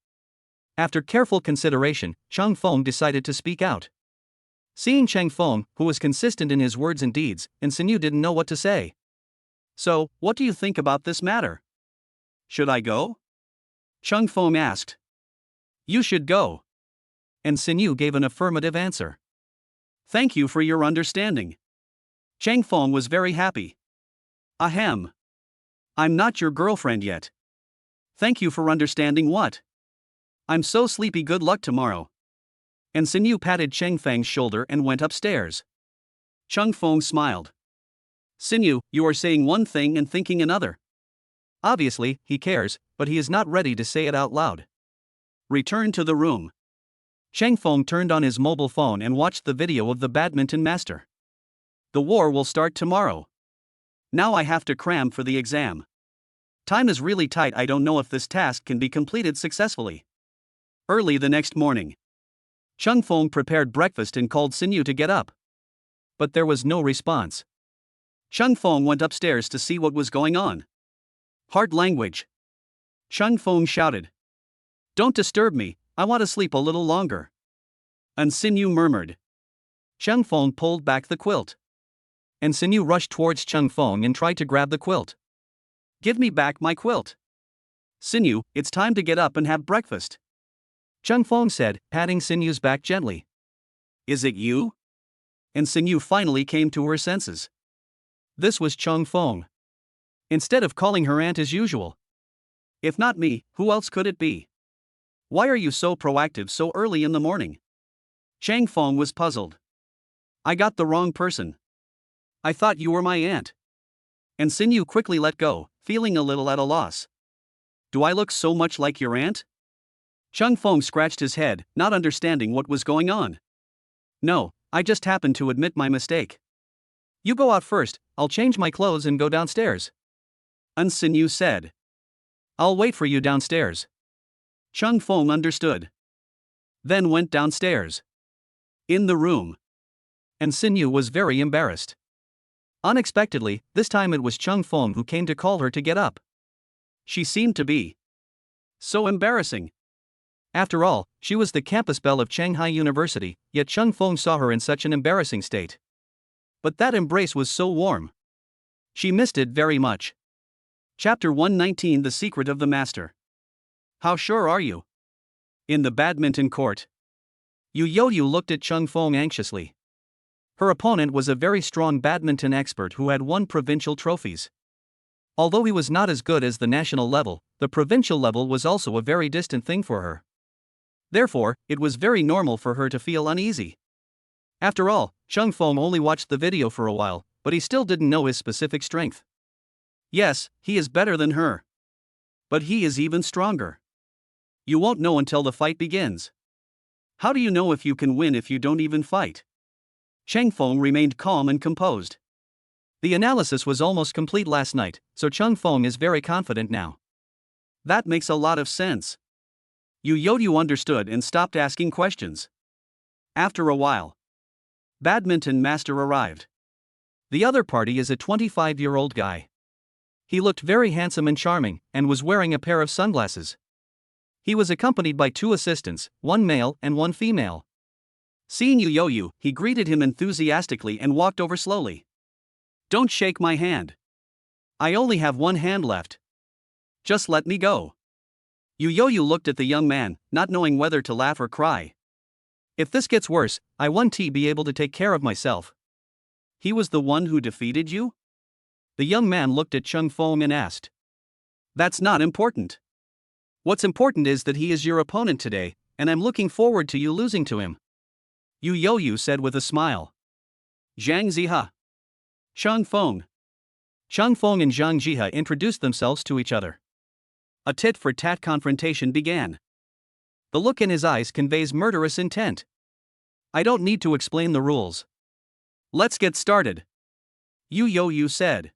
After careful consideration, Chang Feng decided to speak out. Seeing Chang Feng, who was consistent in his words and deeds, and Sinyu didn't know what to say. So, what do you think about this matter? Should I go? Chang Feng asked. You should go. And Sinyu gave an affirmative answer. Thank you for your understanding. Chang Feng was very happy. Ahem. I'm not your girlfriend yet. Thank you for understanding what? I'm so sleepy, good luck tomorrow. And Sinyu patted Chang Feng's shoulder and went upstairs. Chang Feng smiled. Sinyu, you are saying one thing and thinking another. Obviously, he cares, but he is not ready to say it out loud. Return to the room. Chang Feng turned on his mobile phone and watched the video of the badminton master. The war will start tomorrow. Now I have to cram for the exam. Time is really tight, I don't know if this task can be completed successfully. Early the next morning. Chang Feng prepared breakfast and called Sinyu to get up. But there was no response. Chang Feng went upstairs to see what was going on. Heart language. Chang Feng shouted. Don't disturb me, I want to sleep a little longer. And Sinyu murmured. Chang Feng pulled back the quilt. And Sinyu rushed towards Chang Feng and tried to grab the quilt. Give me back my quilt. Sinyu, it's time to get up and have breakfast. Chang Feng said, patting Sinyu's back gently. Is it you? And Sinyu finally came to her senses. This was Chang Feng. Instead of calling her aunt as usual. If not me, who else could it be? Why are you so proactive so early in the morning? Chang Feng was puzzled. I got the wrong person. I thought you were my aunt. And Sinyu quickly let go, feeling a little at a loss. Do I look so much like your aunt? Chang Feng scratched his head, not understanding what was going on. No, I just happened to admit my mistake. You go out first, I'll change my clothes and go downstairs. And Sinyu said. I'll wait for you downstairs. Chang Feng understood. then went downstairs. In the room, and Xin Yu was very embarrassed. Unexpectedly, this time it was Cheng Feng who came to call her to get up. She seemed to be so embarrassing. After all, she was the campus belle of Shanghai University, yet Cheng Feng saw her in such an embarrassing state. But that embrace was so warm. She missed it very much. Chapter 119 The Secret of the Master. How sure are you? In the badminton court, Yu Yoyu looked at Cheng Feng anxiously. Her opponent was a very strong badminton expert who had won provincial trophies. Although he was not as good as the national level, the provincial level was also a very distant thing for her. Therefore, it was very normal for her to feel uneasy. After all, Cheng Feng only watched the video for a while, but he still didn't know his specific strength. Yes, he is better than her. But he is even stronger. You won't know until the fight begins. How do you know if you can win if you don't even fight? Cheng Feng remained calm and composed. The analysis was almost complete last night, so Cheng Feng is very confident now. That makes a lot of sense. Yu Yoyu understood and stopped asking questions. After a while, badminton master arrived. The other party is a 25-year-old guy. He looked very handsome and charming, and was wearing a pair of sunglasses. He was accompanied by 2 assistants, 1 male and 1 female. Seeing Yu Yoyu, he greeted him enthusiastically and walked over slowly. Don't shake my hand. I only have 1 hand left. Just let me go. Yu Yoyu looked at the young man, not knowing whether to laugh or cry. If this gets worse, I won't be able to take care of myself. He was the one who defeated you? The young man looked at Cheng Feng and asked. That's not important. What's important is that he is your opponent today, and I'm looking forward to you losing to him. Yu Yoyu said with a smile. Zhang Ziha. Cheng Feng. Cheng Feng and Zhang Jihe introduced themselves to each other. A tit-for-tat confrontation began. The look in his eyes conveys murderous intent. I don't need to explain the rules. Let's get started, Yu Yoyu said.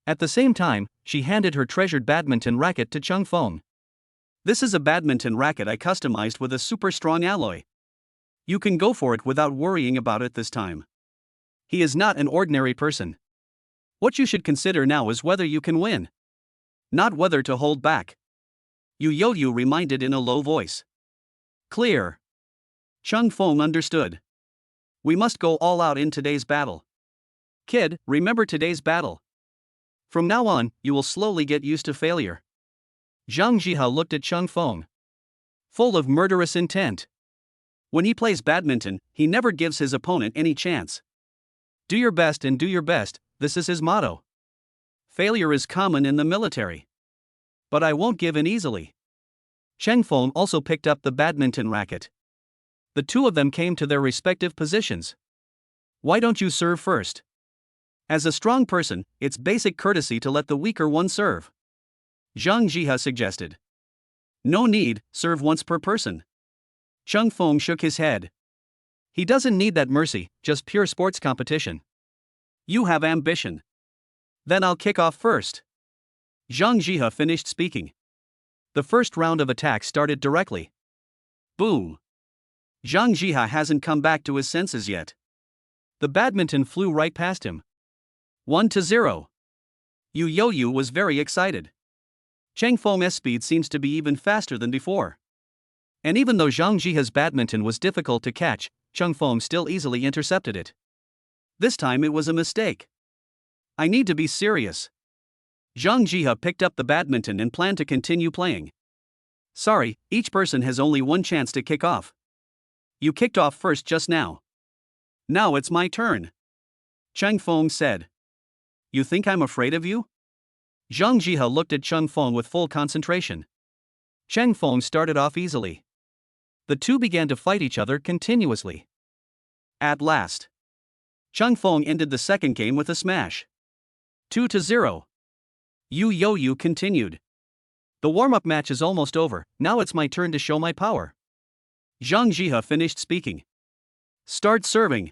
At the same time, she handed her treasured badminton racket to Cheng Feng. This is a badminton racket I customized with a super strong alloy. You can go for it without worrying about it this time. He is not an ordinary person. What you should consider now is whether you can win, not whether to hold back. Yu Yoyu reminded in a low voice. Clear. Cheng Feng understood. We must go all out in today's battle. Kid, remember today's battle. From now on, you will slowly get used to failure. Zhang Jihe looked at Cheng Feng, full of murderous intent. When he plays badminton, he never gives his opponent any chance. Do your best and do your best, this is his motto. Failure is common in the military. But I won't give in easily. Cheng Feng also picked up the badminton racket. The 2 of them came to their respective positions. Why don't you serve first? As a strong person, it's basic courtesy to let the weaker one serve. Zhang Jihe suggested. No need, serve once per person. Cheng Feng shook his head. He doesn't need that mercy, just pure sports competition. You have ambition. Then I'll kick off first. Zhang Jihe finished speaking. The first round of attacks started directly. Boom. Zhang Jihe hasn't come back to his senses yet. The badminton flew right past him. 1-0. Yu Yoyu was very excited. Cheng Feng's speed seems to be even faster than before. And even though Zhang Jihe's badminton was difficult to catch, Cheng Feng still easily intercepted it. This time it was a mistake. I need to be serious. Zhang Jihe picked up the badminton and planned to continue playing. Sorry, each person has only 1 chance to kick off. You kicked off first just now. Now it's my turn. Cheng Feng said. You think I'm afraid of you? Zhang Jihe looked at Cheng Feng with full concentration. Cheng Feng started off easily. The 2 began to fight each other continuously. At last, Cheng Feng ended the second game with a smash. 2-0. Yu Yoyu continued. The warm-up match is almost over, now it's my turn to show my power. Zhang Jihe finished speaking. Start serving.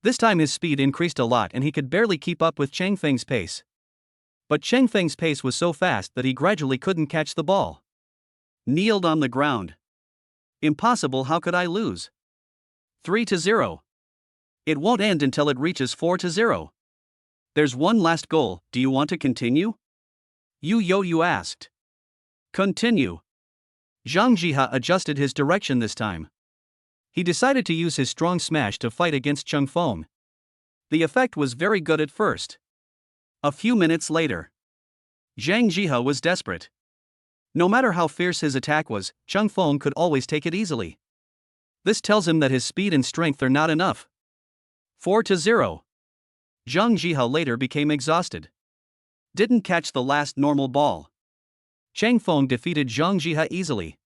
This time his speed increased a lot and he could barely keep up with Cheng Feng's pace. But Cheng Feng's pace was so fast that he gradually couldn't catch the ball. Kneeled on the ground. Impossible, how could I lose? 3-0. It won't end until it reaches 4-0. There's one last goal, do you want to continue? Yu asked. Continue. Zhang Jiha adjusted his direction this time. He decided to use his strong smash to fight against Cheng Feng. The effect was very good at first. A few minutes later, Zhang Jiha was desperate. No matter how fierce his attack was, Cheng Feng could always take it easily. This tells him that his speed and strength are not enough. 4-0. Zhang Jiha later became exhausted. Didn't catch the last normal ball. Cheng Feng defeated Zhang Jiha easily.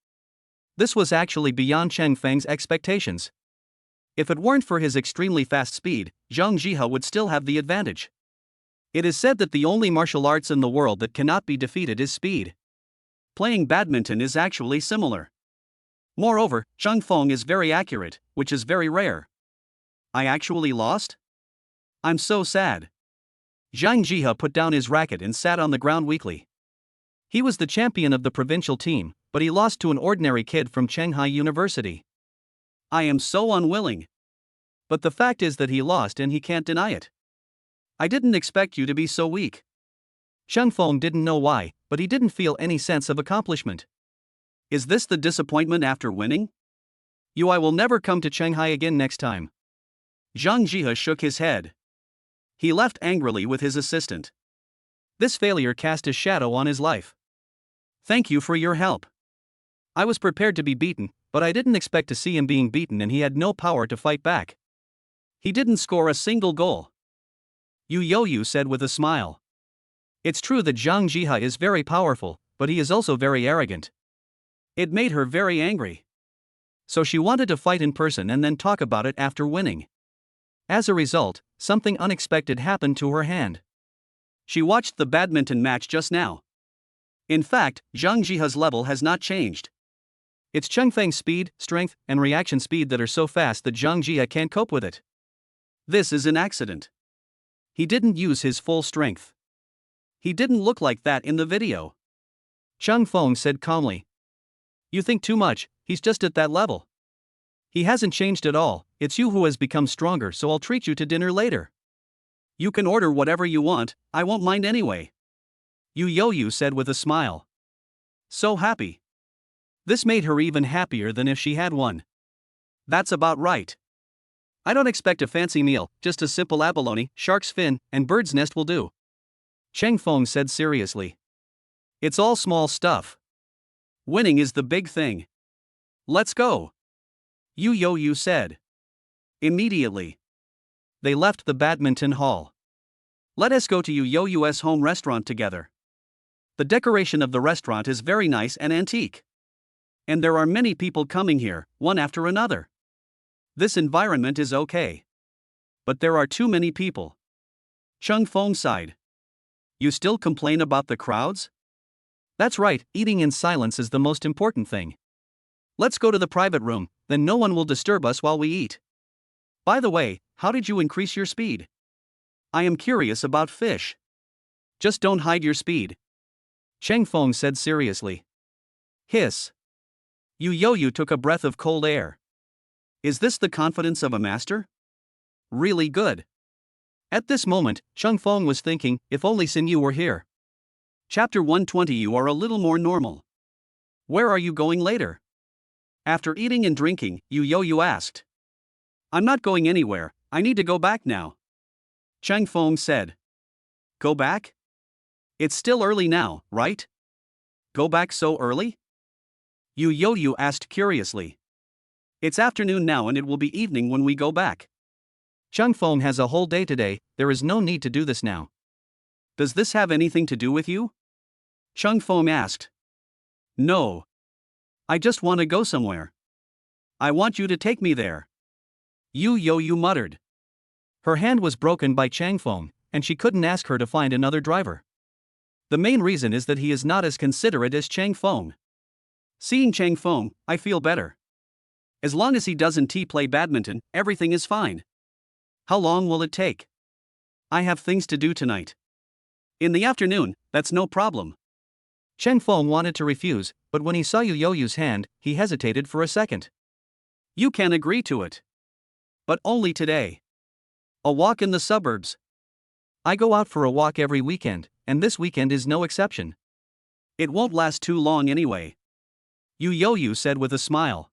This was actually beyond Cheng Feng's expectations. If it weren't for his extremely fast speed, Zhang Jiha would still have the advantage. It is said that the only martial arts in the world that cannot be defeated is speed. Playing badminton is actually similar. Moreover, Cheng Feng is very accurate, which is very rare. I actually lost? I'm so sad. Zhang Jiha put down his racket and sat on the ground weakly. He was the champion of the provincial team, but he lost to an ordinary kid from Shanghai University. I am so unwilling. But the fact is that he lost and he can't deny it. I didn't expect you to be so weak. Cheng Feng didn't know why, but he didn't feel any sense of accomplishment. Is this the disappointment after winning? I will never come to Shanghai again next time. Zhang Jiha shook his head. He left angrily with his assistant. This failure cast a shadow on his life. Thank you for your help. I was prepared to be beaten, but I didn't expect to see him being beaten and he had no power to fight back. He didn't score a single goal. Yu said with a smile. It's true that Zhang Jiha is very powerful, but he is also very arrogant. It made her very angry. So she wanted to fight in person and then talk about it after winning. As a result, something unexpected happened to her hand. She watched the badminton match just now. In fact, Zhang Jiha's level has not changed. It's Cheng Feng's speed, strength, and reaction speed that are so fast that Zhang Jiha can't cope with it. This is an accident. He didn't use his full strength. He didn't look like that in the video. Cheng Feng said calmly. You think too much, he's just at that level. He hasn't changed at all, it's you who has become stronger, so I'll treat you to dinner later. You can order whatever you want, I won't mind anyway. Yu said with a smile. So happy. This made her even happier than if she had won. That's about right. I don't expect a fancy meal, just a simple abalone, shark's fin, and bird's nest will do. Cheng Feng said seriously. It's all small stuff. Winning is the big thing. Let's go. Yu said. Immediately. They left the badminton hall. Let us go to Yu's home restaurant together. The decoration of the restaurant is very nice and antique. And there are many people coming here, one after another. This environment is okay. But there are too many people. Cheng Feng sighed. You still complain about the crowds? That's right, eating in silence is the most important thing. Let's go to the private room, then no one will disturb us while we eat. By the way, how did you increase your speed? I am curious about fish. Just don't hide your speed. Cheng Feng said seriously. Hiss. Yu took a breath of cold air. Is this the confidence of a master? Really good. At this moment, Cheng Feng was thinking, if only Xin Yu were here. Chapter 120. You are a little more normal. Where are you going later? After eating and drinking, Yu asked. I'm not going anywhere, I need to go back now. Cheng Feng said. Go back? It's still early now, right? Go back so early? Yu asked curiously. It's afternoon now and it will be evening when we go back. Cheng Feng has a whole day today, there is no need to do this now. Does this have anything to do with you? Cheng Feng asked. No. I just want to go somewhere. I want you to take me there. Yu muttered. Her hand was broken by Cheng Feng, and she couldn't ask her to find another driver. The main reason is that he is not as considerate as Cheng Feng. Seeing Cheng Feng, I feel better. As long as he doesn't play badminton, everything is fine. How long will it take? I have things to do tonight. In the afternoon, that's no problem. Cheng Feng wanted to refuse, but when he saw Yu Youyu's hand, he hesitated for a second. You can agree to it. But only today. A walk in the suburbs. I go out for a walk every weekend, and this weekend is no exception. It won't last too long anyway. Yu Youyou said with a smile.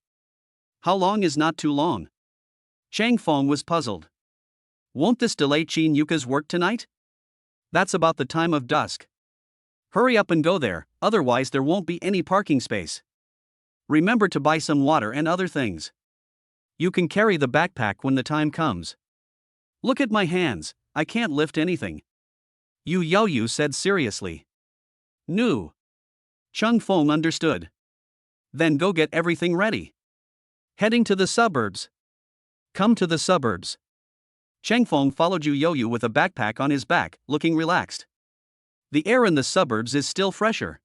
How long is not too long? Chang Feng was puzzled. Won't this delay Qin Yuka's work tonight? That's about the time of dusk. Hurry up and go there, otherwise there won't be any parking space. Remember to buy some water and other things. You can carry the backpack when the time comes. Look at my hands, I can't lift anything. Yu Youyou said seriously. No. Cheng Feng understood. Then go get everything ready. Heading to the suburbs. Come to the suburbs. Cheng Feng followed Yu Youyou with a backpack on his back, looking relaxed. The air in the suburbs is still fresher.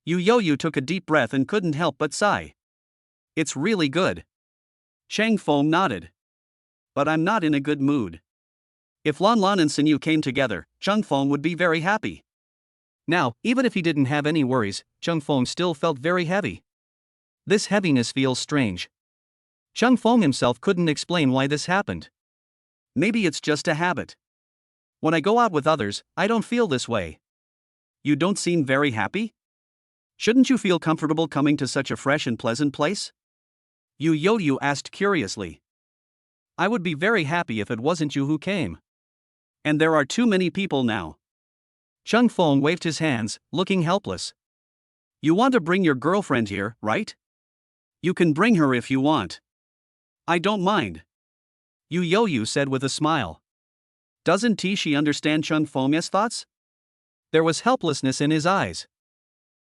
Yu Youyou took a deep breath and couldn't help but sigh. It's really good. Cheng Feng nodded. But I'm not in a good mood. If Lan Lan and Sinyu came together, Cheng Feng would be very happy. Now, even if he didn't have any worries, Cheng Feng still felt very heavy. This heaviness feels strange. Cheng Feng himself couldn't explain why this happened. Maybe it's just a habit. When I go out with others, I don't feel this way. You don't seem very happy? Shouldn't you feel comfortable coming to such a fresh and pleasant place? Yu Youyou asked curiously. I would be very happy if it wasn't you who came. And there are too many people now. Cheng Feng waved his hands, looking helpless. You want to bring your girlfriend here, right? You can bring her if you want. I don't mind. Yu Youyou said with a smile. Doesn't she understand Cheng Feng's thoughts? There was helplessness in his eyes.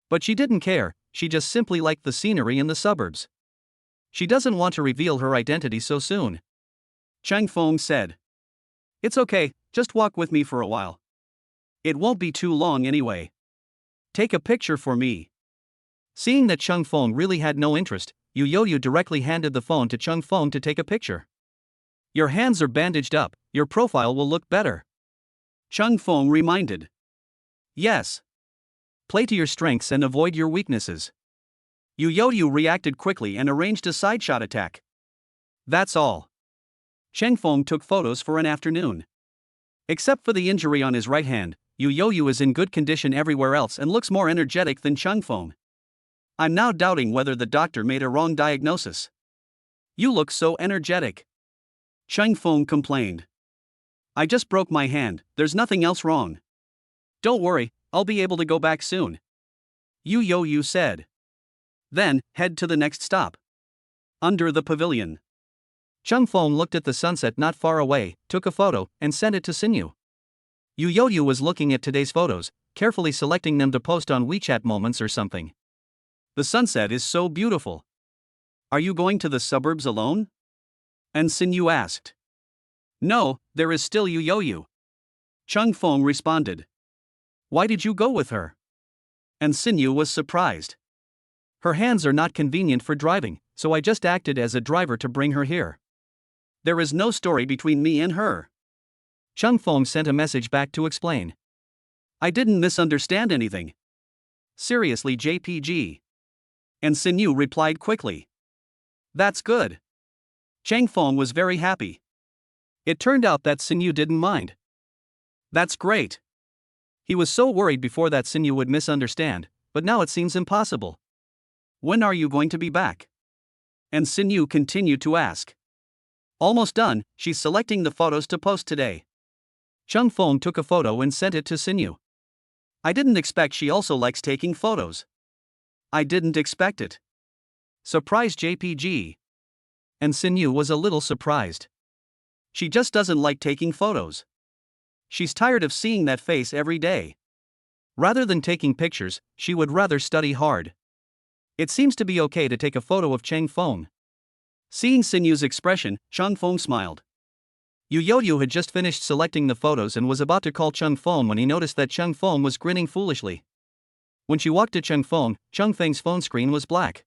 But she didn't care, she just simply liked the scenery in the suburbs. She doesn't want to reveal her identity so soon. Cheng Feng said. It's okay, just walk with me for a while. It won't be too long anyway. Take a picture for me. Seeing that Cheng Feng really had no interest, Yu Youyou directly handed the phone to Cheng Feng to take a picture. Your hands are bandaged up, your profile will look better. Cheng Feng reminded. Yes. Play to your strengths and avoid your weaknesses. Yu Youyou reacted quickly and arranged a side shot attack. That's all. Cheng Feng took photos for an afternoon. Except for the injury on his right hand, Yu Youyou is in good condition everywhere else and looks more energetic than Cheng Feng. I'm now doubting whether the doctor made a wrong diagnosis. You look so energetic. Cheng Feng complained. I just broke my hand, there's nothing else wrong. Don't worry, I'll be able to go back soon. Yu Youyou said. Then, head to the next stop. Under the pavilion. Cheng Feng looked at the sunset not far away, took a photo, and sent it to Sinyu. Yu Youyou was looking at today's photos, carefully selecting them to post on WeChat Moments or something. The sunset is so beautiful. Are you going to the suburbs alone? And Sinyu asked. No, there is still Yu Youyou. Cheng Feng responded. Why did you go with her? And Sinyu was surprised. Her hands are not convenient for driving, so I just acted as a driver to bring her here. There is no story between me and her. Cheng Feng sent a message back to explain. I didn't misunderstand anything. Seriously, JPG. And Sinyu replied quickly. That's good. Cheng Feng was very happy. It turned out that Sinyu didn't mind. That's great. He was so worried before that Sinyu would misunderstand, but now it seems impossible. When are you going to be back? And Sinyu continued to ask. Almost done, she's selecting the photos to post today. Cheng Feng took a photo and sent it to Sinyu. I didn't expect she also likes taking photos. I didn't expect it. Surprise JPG. And Sinyu was a little surprised. She just doesn't like taking photos. She's tired of seeing that face every day. Rather than taking pictures, she would rather study hard. It seems to be okay to take a photo of Cheng Feng. Seeing Sinyu's expression, Cheng Feng smiled. Yu Youyou had just finished selecting the photos and was about to call Cheng Feng when he noticed that Cheng Feng was grinning foolishly. When she walked to Cheng Feng's phone screen was black.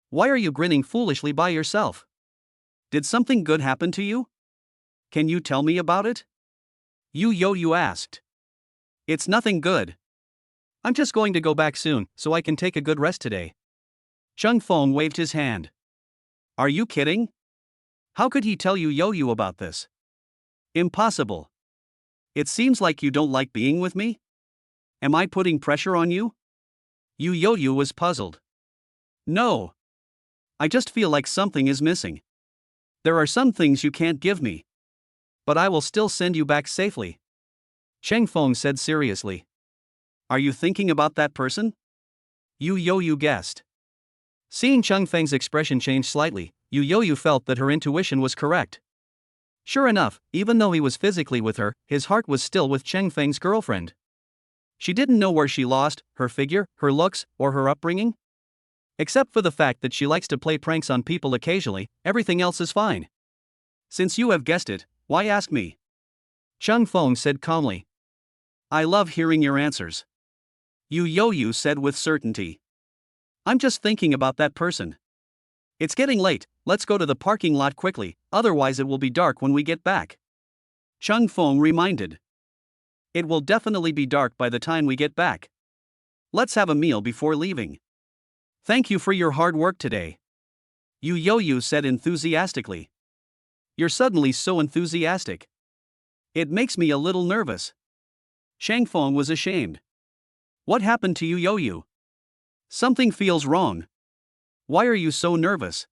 Why are you grinning foolishly by yourself? Did something good happen to you? Can you tell me about it? Yu Youyou asked. It's nothing good. I'm just going to go back soon, so I can take a good rest today. Cheng Feng waved his hand. Are you kidding? How could he tell Yu about this? Impossible. It seems like you don't like being with me? Am I putting pressure on you? Yu was puzzled. No. I just feel like something is missing. There are some things you can't give me. But I will still send you back safely. Cheng Feng said seriously. Are you thinking about that person? Yu guessed. Seeing Cheng Feng's expression change slightly, Yu felt that her intuition was correct. Sure enough, even though he was physically with her, his heart was still with Cheng Feng's girlfriend. She didn't know where she lost her figure, her looks, or her upbringing. Except for the fact that she likes to play pranks on people occasionally, everything else is fine. Since you have guessed it, why ask me? Cheng Feng said calmly. I love hearing your answers. Yu said with certainty. I'm just thinking about that person. It's getting late, let's go to the parking lot quickly, otherwise it will be dark when we get back. Cheng Feng reminded. It will definitely be dark by the time we get back. Let's have a meal before leaving. Thank you for your hard work today. Yu said enthusiastically. You're suddenly so enthusiastic. It makes me a little nervous. Cheng Feng was ashamed. What happened to Yu? Something feels wrong. Why are you so nervous?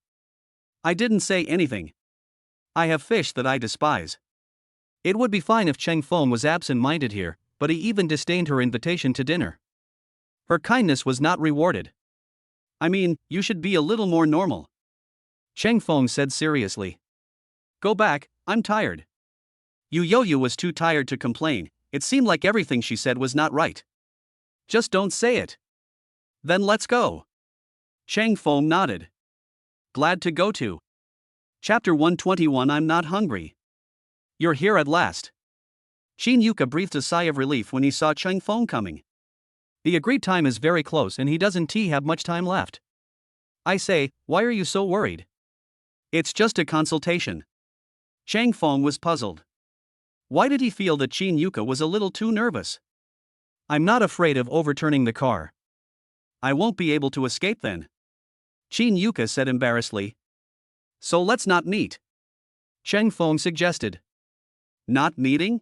I didn't say anything. I have fish that I despise. It would be fine if Cheng Feng was absent-minded here, but he even disdained her invitation to dinner. Her kindness was not rewarded. I mean, you should be a little more normal. Cheng Feng said seriously. Go back, I'm tired. Yu was too tired to complain, it seemed like everything she said was not right. Just don't say it. Then let's go. Cheng Feng nodded. Glad to go to. Chapter 121 I'm not hungry. You're here at last. Qin Yuka breathed a sigh of relief when he saw Cheng Feng coming. The agreed time is very close and he doesn't have much time left. I say, why are you so worried? It's just a consultation. Cheng Feng was puzzled. Why did he feel that Qin Yuka was a little too nervous? I'm not afraid of overturning the car. I won't be able to escape then. Qin Yuka said embarrassedly. So let's not meet. Cheng Feng suggested. Not meeting?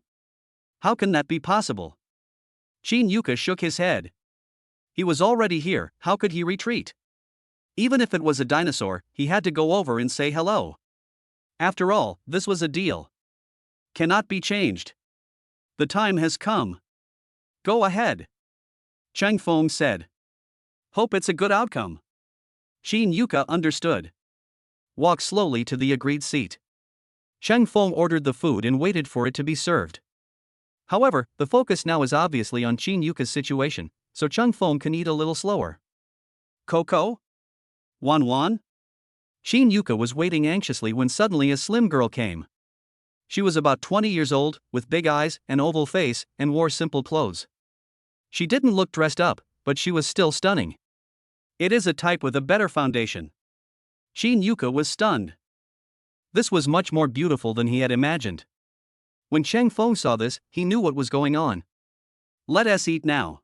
How can that be possible? Qin Yuka shook his head. He was already here, how could he retreat? Even if it was a dinosaur, he had to go over and say hello. After all, this was a deal. Cannot be changed. The time has come. Go ahead. Cheng Feng said. Hope it's a good outcome. Qin Yuka understood. Walk slowly to the agreed seat. Cheng Feng ordered the food and waited for it to be served. However, the focus now is obviously on Qin Yuka's situation, so Cheng Feng can eat a little slower. Coco? Wan? Qin Yuka was waiting anxiously when suddenly a slim girl came. She was about 20 years old, with big eyes, an oval face, and wore simple clothes. She didn't look dressed up, but she was still stunning. It is a type with a better foundation. Qin Yuka was stunned. This was much more beautiful than he had imagined. When Cheng Feng saw this, he knew what was going on. Let us eat now.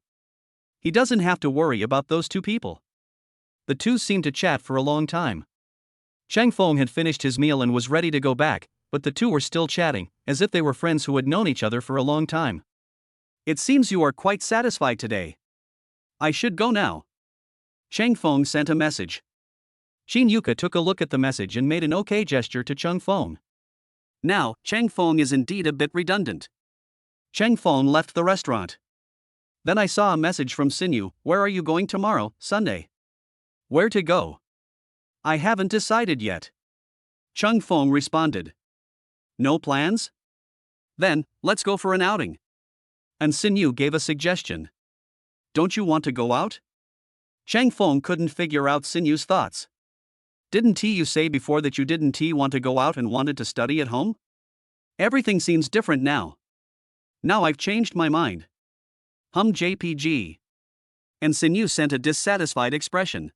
He doesn't have to worry about those two people. The two seemed to chat for a long time. Cheng Feng had finished his meal and was ready to go back, but the two were still chatting, as if they were friends who had known each other for a long time. It seems you are quite satisfied today. I should go now. Cheng Feng sent a message. Qin Yuka took a look at the message and made an okay gesture to Cheng Feng. Now, Cheng Feng is indeed a bit redundant. Cheng Feng left the restaurant. Then I saw a message from Sinyu, where are you going tomorrow, Sunday? Where to go? I haven't decided yet. Cheng Feng responded. No plans? Then, let's go for an outing. And Sinyu gave a suggestion. Don't you want to go out? Cheng Feng couldn't figure out Sinyu's thoughts. Didn't you say before that you didn't want to go out and wanted to study at home? Everything seems different now. Now I've changed my mind. JPG. And Sinyu sent a dissatisfied expression.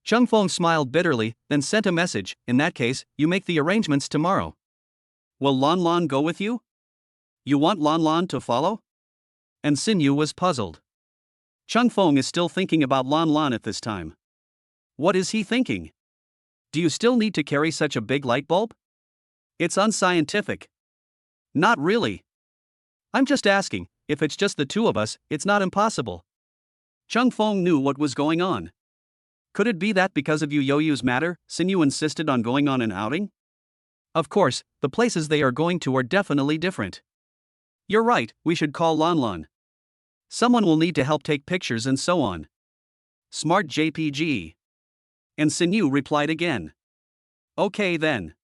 Cheng Feng smiled bitterly, then sent a message, in that case, you make the arrangements tomorrow. Will Lon go with you? You want Lon to follow? And Sinyu was puzzled. Chung Fong is still thinking about Lan Lan at this time. What is he thinking? Do you still need to carry such a big light bulb? It's unscientific. Not really. I'm just asking, if it's just the two of us, it's not impossible. Chung Fong knew what was going on. Could it be that because of Yu matter, Sinyu insisted on going on an outing? Of course, the places they are going to are definitely different. You're right, we should call Lan Lan. Someone will need to help take pictures and so on. Smart JPG. And Sinyu replied again. Okay then.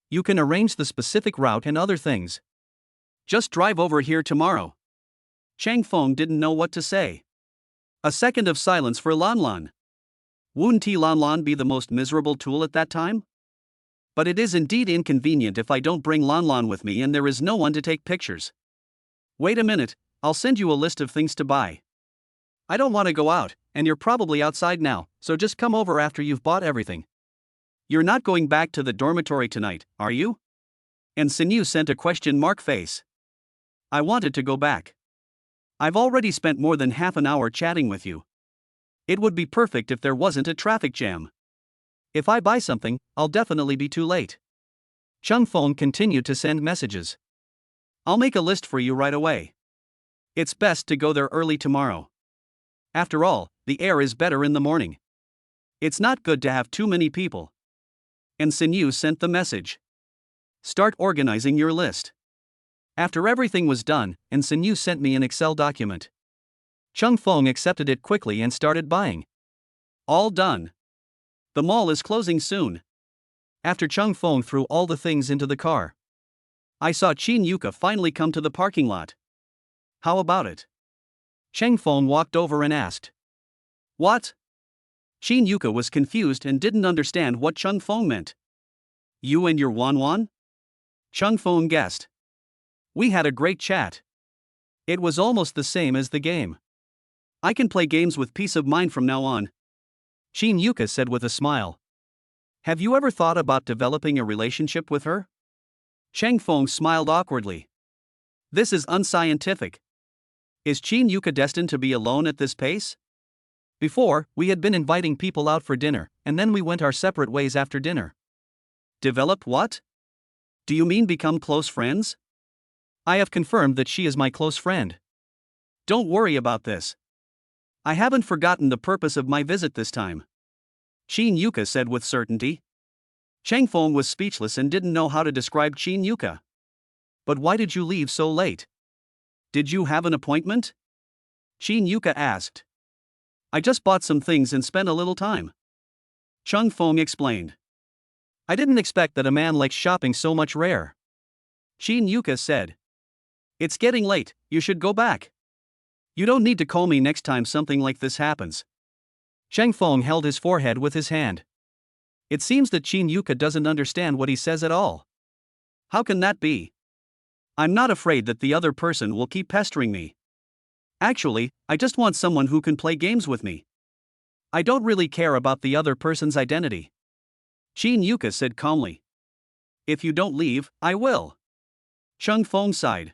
You can arrange the specific route and other things. Just drive over here tomorrow. Chang Feng didn't know what to say. A second of silence for Lan Lan. Wouldn't Lan Lan be the most miserable tool at that time? But it is indeed inconvenient if I don't bring Lan Lan with me and there is no one to take pictures. Wait a minute, I'll send you a list of things to buy. I don't want to go out, and you're probably outside now, so just come over after you've bought everything. You're not going back to the dormitory tonight, are you? And Sinyu sent a question mark face. I wanted to go back. I've already spent more than half an hour chatting with you. It would be perfect if there wasn't a traffic jam. If I buy something, I'll definitely be too late. Chung Fong continued to send messages. I'll make a list for you right away. It's best to go there early tomorrow. After all, the air is better in the morning. It's not good to have too many people. And Sinyu sent the message. Start organizing your list. After everything was done, and Sinyu sent me an Excel document. Chung Fong accepted it quickly and started buying. All done. The mall is closing soon. After Chung Fong threw all the things into the car, I saw Chin Yuka finally come to the parking lot. How about it? Cheng Fong walked over and asked. What? Chin Yuka was confused and didn't understand what Chung Fong meant. You and your Wan? Chung Fong guessed. We had a great chat. It was almost the same as the game. I can play games with peace of mind from now on. Chin Yuka said with a smile. Have you ever thought about developing a relationship with her? Cheng Fong smiled awkwardly. This is unscientific. Is Chin Yuka destined to be alone at this pace? Before, we had been inviting people out for dinner, and then we went our separate ways after dinner. Develop what? Do you mean become close friends? I have confirmed that she is my close friend. Don't worry about this. I haven't forgotten the purpose of my visit this time. Chin Yuka said with certainty. Cheng Fong was speechless and didn't know how to describe Chin Yuka. But why did you leave so late? Did you have an appointment? Chin Yuka asked. I just bought some things and spent a little time. Chung Fong explained. I didn't expect that a man likes shopping so much rare. Chin Yuka said. It's getting late, you should go back. You don't need to call me next time something like this happens. Cheng Fong held his forehead with his hand. It seems that Chin Yuka doesn't understand what he says at all. How can that be? I'm not afraid that the other person will keep pestering me. Actually, I just want someone who can play games with me. I don't really care about the other person's identity. Chin Yuka said calmly. If you don't leave, I will. Chung Fong sighed.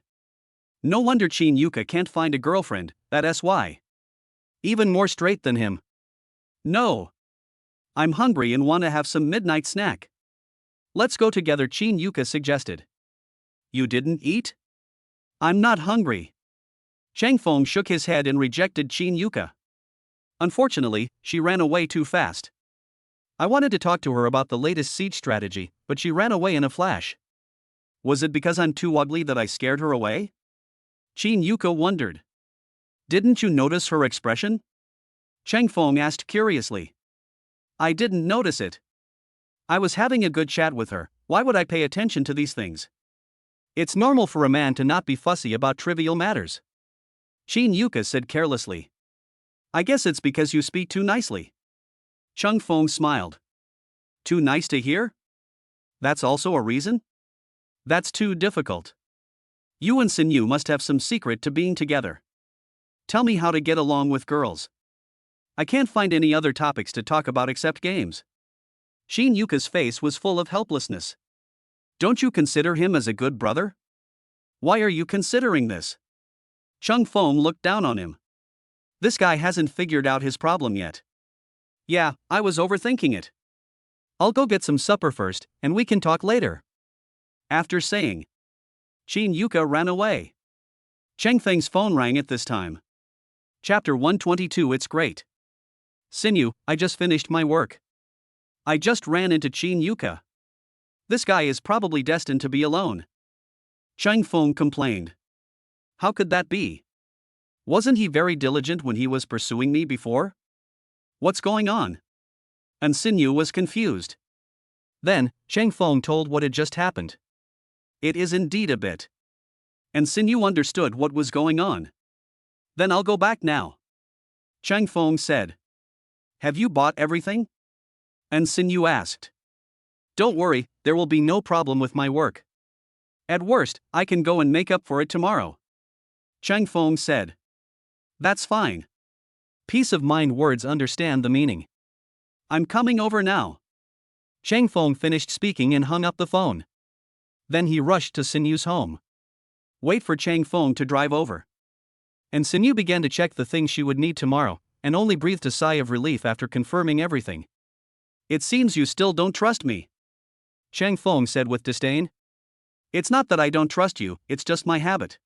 No wonder Chin Yuka can't find a girlfriend, that's why. Even more straight than him. No. I'm hungry and want to have some midnight snack. Let's go together, Chin Yuka suggested. You didn't eat? I'm not hungry. Cheng Fong shook his head and rejected Chin Yuka. Unfortunately, she ran away too fast. I wanted to talk to her about the latest siege strategy, but she ran away in a flash. Was it because I'm too ugly that I scared her away? Chin Yuka wondered. Didn't you notice her expression? Cheng Fong asked curiously. I didn't notice it. I was having a good chat with her, why would I pay attention to these things? It's normal for a man to not be fussy about trivial matters. Chin Yuka said carelessly. I guess it's because you speak too nicely. Chung Fong smiled. Too nice to hear? That's also a reason? That's too difficult. You and Sinyu must have some secret to being together. Tell me how to get along with girls. I can't find any other topics to talk about except games. Chin Yuka's face was full of helplessness. Don't you consider him as a good brother? Why are you considering this? Chung Fong looked down on him. This guy hasn't figured out his problem yet. Yeah, I was overthinking it. I'll go get some supper first, and we can talk later. After saying, Chin Yuka ran away. Cheng Feng's phone rang at this time. Chapter 122. It's great. Sinyu, I just finished my work. I just ran into Chin Yuka. This guy is probably destined to be alone. Cheng Feng complained. How could that be? Wasn't he very diligent when he was pursuing me before? What's going on? And Sinyu was confused. Then, Cheng Feng told what had just happened. It is indeed a bit. And Sinyu understood what was going on. Then I'll go back now. Cheng Feng said. Have you bought everything? And Sinyu asked. Don't worry, there will be no problem with my work. At worst, I can go and make up for it tomorrow. Cheng Feng said. That's fine. Peace of mind words understand the meaning. I'm coming over now. Cheng Feng finished speaking and hung up the phone. Then he rushed to Sinyu's home. Wait for Cheng Feng to drive over. And Sinyu began to check the things she would need tomorrow, and only breathed a sigh of relief after confirming everything. It seems you still don't trust me. Cheng Feng said with disdain. It's not that I don't trust you, it's just my habit.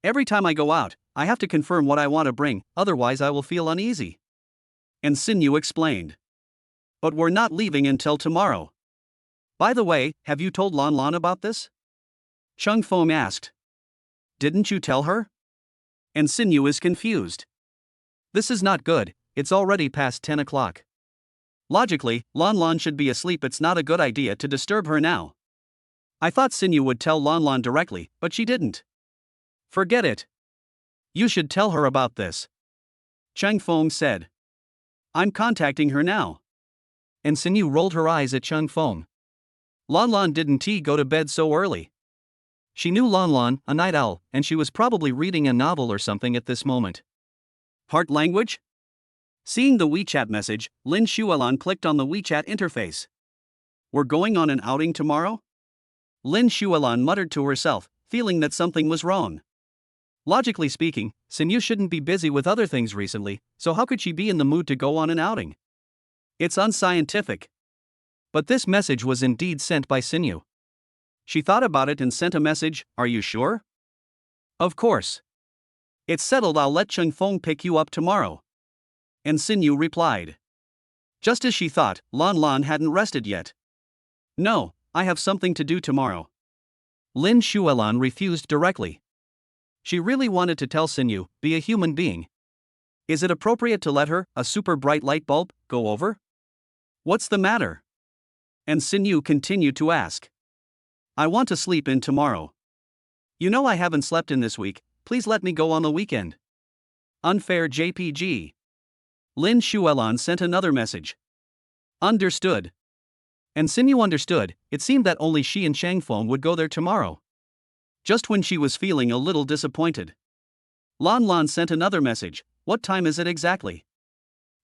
Every time I go out, I have to confirm what I want to bring, otherwise I will feel uneasy. And Sinyu explained. But we're not leaving until tomorrow. By the way, have you told Lan Lan about this? Cheng Feng asked. Didn't you tell her? And Sinyu is confused. This is not good, it's already past 10 o'clock. Logically, Lan Lan should be asleep. It's not a good idea to disturb her now. I thought Sinyu would tell Lan Lan directly, but she didn't. Forget it. You should tell her about this. Cheng Feng said. I'm contacting her now. And Sinyu rolled her eyes at Cheng Feng. Lan Lan didn't go to bed so early. She knew Lan Lan, a night owl, and she was probably reading a novel or something at this moment. Heart language? Seeing the WeChat message, Lin Shualan clicked on the WeChat interface. We're going on an outing tomorrow? Lin Shualan muttered to herself, feeling that something was wrong. Logically speaking, Sinyu shouldn't be busy with other things recently, so how could she be in the mood to go on an outing? It's unscientific. But this message was indeed sent by Sinyu. She thought about it and sent a message, Are you sure? Of course. It's settled. I'll let Cheng Feng pick you up tomorrow. And Sinyu replied. Just as she thought, Lan Lan hadn't rested yet. No, I have something to do tomorrow. Lin Shualan refused directly. She really wanted to tell Sinyu, be a human being. Is it appropriate to let her, a super bright light bulb, go over? What's the matter? And Sinyu continued to ask. I want to sleep in tomorrow. You know I haven't slept in this week, please let me go on the weekend. Unfair JPG. Lin Shualan sent another message. Understood. And Sinyu understood. It seemed that only she and Cheng Feng would go there tomorrow. Just when she was feeling a little disappointed, Lan Lan sent another message. What time is it exactly?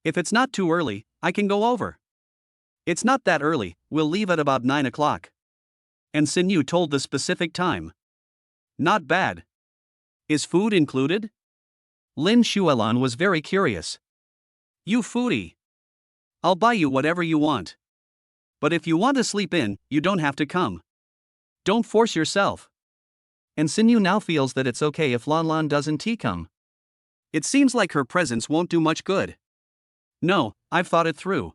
If it's not too early, I can go over. It's not that early, we'll leave at about 9 o'clock. And Sinyu told the specific time. Not bad. Is food included? Lin Shualan was very curious. You foodie. I'll buy you whatever you want. But if you want to sleep in, you don't have to come. Don't force yourself. And Sinyu now feels that it's okay if Lan Lan doesn't come. It seems like her presence won't do much good. No, I've thought it through.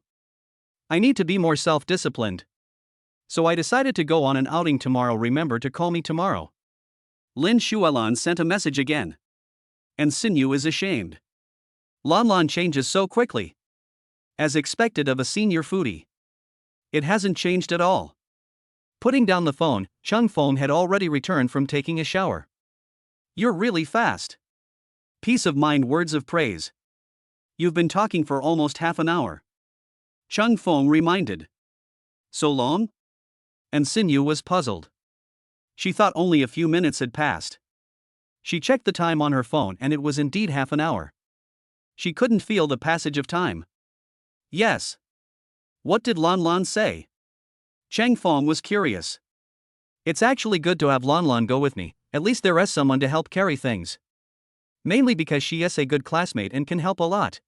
I need to be more self-disciplined. So I decided to go on an outing tomorrow. Remember to call me tomorrow. Lin Shualan sent a message again. And Sinyu is ashamed. Lan Lan changes so quickly. As expected of a senior foodie. It hasn't changed at all. Putting down the phone, Cheng Feng had already returned from taking a shower. You're really fast. Peace of mind words of praise. You've been talking for almost half an hour. Cheng Feng reminded. So long? And Sinyu was puzzled. She thought only a few minutes had passed. She checked the time on her phone and it was indeed half an hour. She couldn't feel the passage of time. Yes. What did Lan Lan say? Cheng Feng was curious. It's actually good to have Lan Lan go with me, at least there is someone to help carry things. Mainly because she is a good classmate and can help a lot.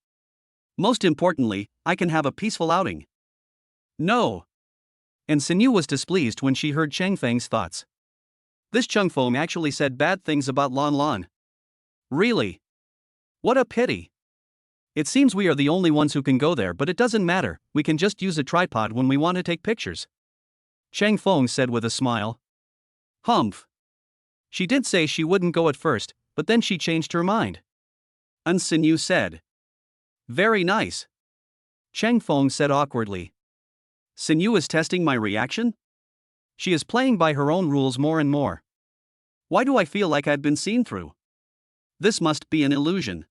Most importantly, I can have a peaceful outing. No. And Sinyu was displeased when she heard Chang Feng's thoughts. This Chung Feng actually said bad things about Lan Lan. Really? What a pity. It seems we are the only ones who can go there, but it doesn't matter, we can just use a tripod when we want to take pictures. Chang Feng said with a smile. Humph. She did say she wouldn't go at first, but then she changed her mind. And Sinyu said. Very nice. Chang Feng said awkwardly. Sinyu is testing my reaction? She is playing by her own rules more and more. Why do I feel like I've been seen through? This must be an illusion.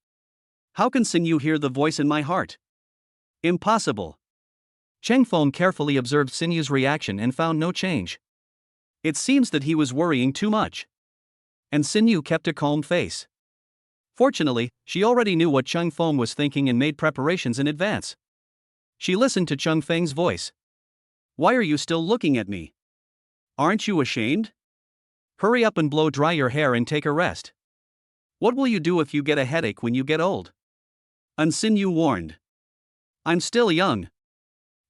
How can Sinyu hear the voice in my heart? Impossible. Chang Feng carefully observed Sinyu's reaction and found no change. It seems that he was worrying too much. And Sinyu kept a calm face. Fortunately, she already knew what Chang Feng was thinking and made preparations in advance. She listened to Chang Feng's voice. Why are you still looking at me? Aren't you ashamed? Hurry up and blow dry your hair and take a rest. What will you do if you get a headache when you get old? And Sinyu warned. I'm still young.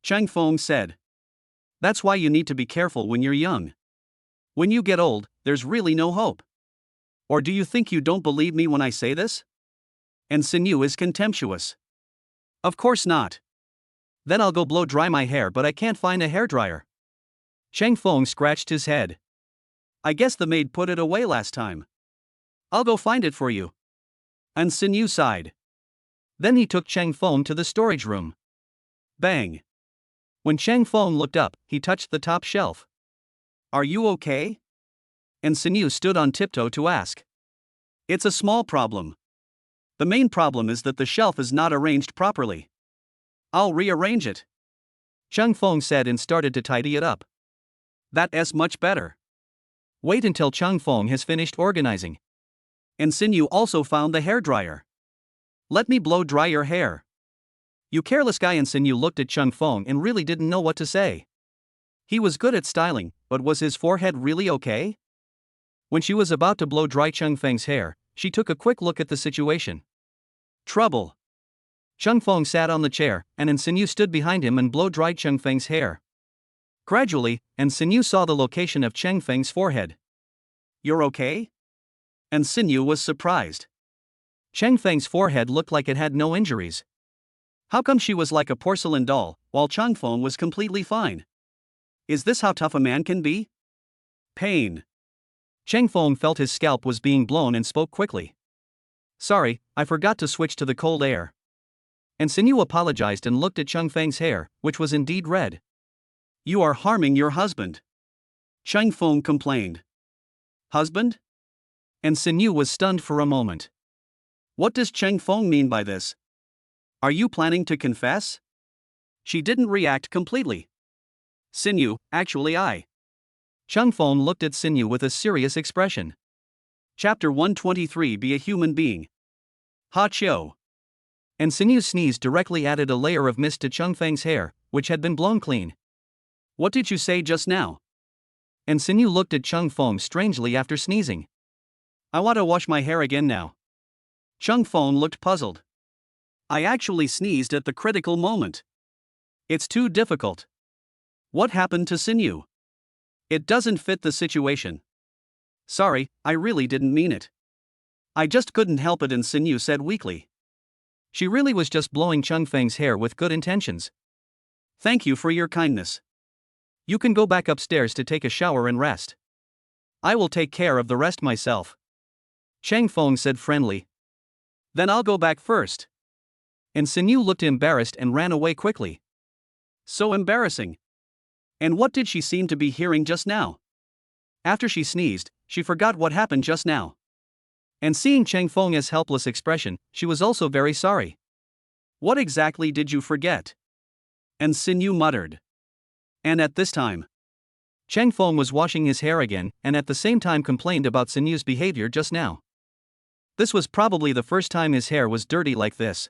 Chang Feng said. That's why you need to be careful when you're young. When you get old, there's really no hope. Or do you think you don't believe me when I say this? And Sinyu is contemptuous. Of course not. Then I'll go blow dry my hair, but I can't find a hairdryer. Chang Feng scratched his head. I guess the maid put it away last time. I'll go find it for you. And Sinyu sighed. Then he took Chang Feng to the storage room. Bang. When Chang Feng looked up, he touched the top shelf. Are you okay? And Sinyu stood on tiptoe to ask. It's a small problem. The main problem is that the shelf is not arranged properly. I'll rearrange it. Chang Feng said and started to tidy it up. That's much better. Wait until Chang Feng has finished organizing. And Sinyu also found the hairdryer. Let me blow dry your hair. You careless guy. And Sinyu looked at Chang Feng and really didn't know what to say. He was good at styling, but was his forehead really okay? When she was about to blow dry Chang Feng's hair, she took a quick look at the situation. Trouble. Chang Feng sat on the chair, and Sinyu stood behind him and blow-dried Chang Feng's hair. Gradually, Sinyu saw the location of Chang Feng's forehead. You're okay? And Sinyu was surprised. Chang Feng's forehead looked like it had no injuries. How come she was like a porcelain doll, while Chang Feng was completely fine? Is this how tough a man can be? Pain. Chang Feng felt his scalp was being blown and spoke quickly. Sorry, I forgot to switch to the cold air. And Sinyu apologized and looked at Chang Feng's hair, which was indeed red. You are harming your husband. Chang Feng complained. Husband? And Sinyu was stunned for a moment. What does Chang Feng mean by this? Are you planning to confess? She didn't react completely. Sinyu, actually I. Chang Feng looked at Sinyu with a serious expression. Chapter 123 Be a Human Being. Ha Chio. And Sinyu's sneeze directly added a layer of mist to Chang Feng's hair, which had been blown clean. What did you say just now? And Sinyu looked at Chang Feng strangely after sneezing. I want to wash my hair again now. Chang Feng looked puzzled. I actually sneezed at the critical moment. It's too difficult. What happened to Sinyu? It doesn't fit the situation. Sorry, I really didn't mean it. I just couldn't help it, and Sinyu said weakly. She really was just blowing Chang Feng's hair with good intentions. Thank you for your kindness. You can go back upstairs to take a shower and rest. I will take care of the rest myself. Chang Feng said friendly. Then I'll go back first. And Sinyu looked embarrassed and ran away quickly. So embarrassing. And what did she seem to be hearing just now? After she sneezed, she forgot what happened just now. And seeing Chang Feng's helpless expression, she was also very sorry. What exactly did you forget? And Sinyu muttered. And at this time, Chang Feng was washing his hair again and at the same time complained about Sinyu's behavior just now. This was probably the first time his hair was dirty like this.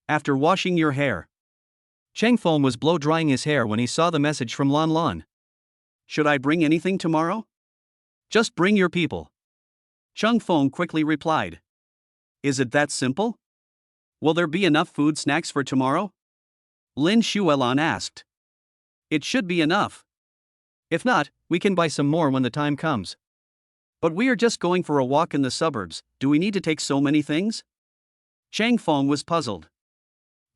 After washing your hair, Chang Feng was blow-drying his hair when he saw the message from Lan Lan. Should I bring anything tomorrow? Just bring your people. Chang Feng quickly replied. Is it that simple? Will there be enough food snacks for tomorrow? Lin Shuelan asked. It should be enough. If not, we can buy some more when the time comes. But we are just going for a walk in the suburbs, do we need to take so many things? Chang Feng was puzzled.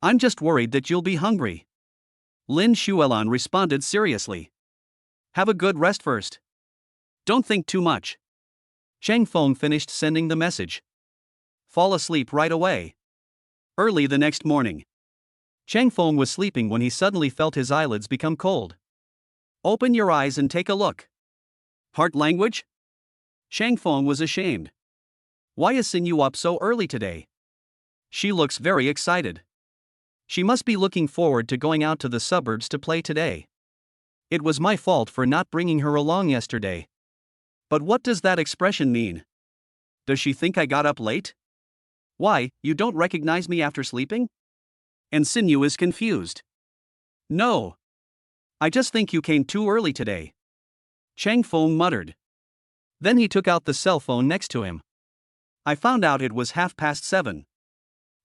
I'm just worried that you'll be hungry. Lin Shuelan responded seriously. Have a good rest first. Don't think too much. Chang Feng finished sending the message. Fall asleep right away. Early the next morning. Chang Feng was sleeping when he suddenly felt his eyelids become cold. Open your eyes and take a look. Heart language? Chang Feng was ashamed. Why is Xinyu up so early today? She looks very excited. She must be looking forward to going out to the suburbs to play today. It was my fault for not bringing her along yesterday. But what does that expression mean? Does she think I got up late? Why, you don't recognize me after sleeping? And Xinyu is confused. No. I just think you came too early today. Chang Feng muttered. Then he took out the cell phone next to him. I found out it was 7:30.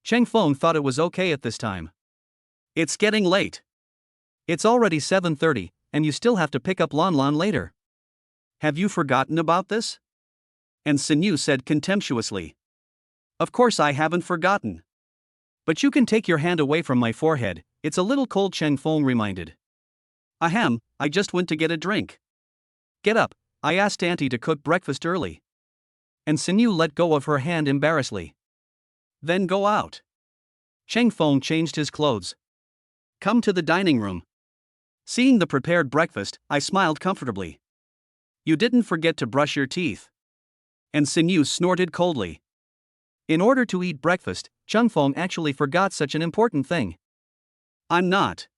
Chang Feng thought it was okay at this time. It's getting late. It's already 7:30, and you still have to pick up Lan Lan later. Have you forgotten about this? And Xinyu said contemptuously. Of course I haven't forgotten. But you can take your hand away from my forehead, it's a little cold, Chang Feng reminded. Ahem, I just went to get a drink. Get up, I asked Auntie to cook breakfast early. And Xinyu let go of her hand embarrassedly. Then go out. Chang Feng changed his clothes. Come to the dining room. Seeing the prepared breakfast, I smiled comfortably. You didn't forget to brush your teeth. And Xinyu snorted coldly. In order to eat breakfast, Chang Feng actually forgot such an important thing. I'm not.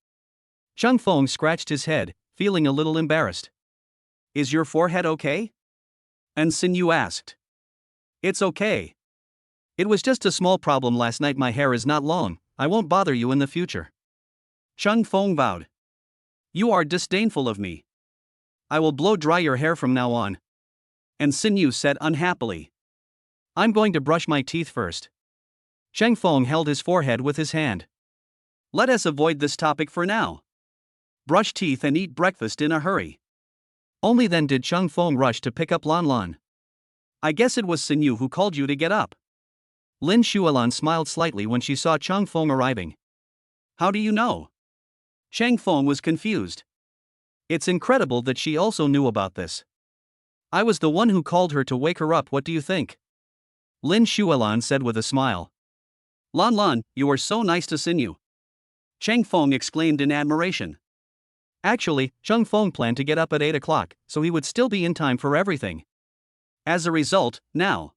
Chang Feng scratched his head, feeling a little embarrassed. Is your forehead okay? And Xinyu asked. It's okay. It was just a small problem last night. My hair is not long, I won't bother you in the future. Chang Feng vowed. You are disdainful of me. I will blow dry your hair from now on. And Xinyu said unhappily. I'm going to brush my teeth first. Chang Feng held his forehead with his hand. Let us avoid this topic for now. Brush teeth and eat breakfast in a hurry. Only then did Chang Feng rush to pick up Lan Lan. I guess it was Xinyu who called you to get up. Lin Shuelan smiled slightly when she saw Chang Feng arriving. How do you know? Chang Feng was confused. It's incredible that she also knew about this. I was the one who called her to wake her up. What do you think? Lin Shuelan said with a smile. Lan Lan, you are so nice to Xinyu. Chang Feng exclaimed in admiration. Actually, Chang Feng planned to get up at 8 o'clock, so he would still be in time for everything. As a result, now.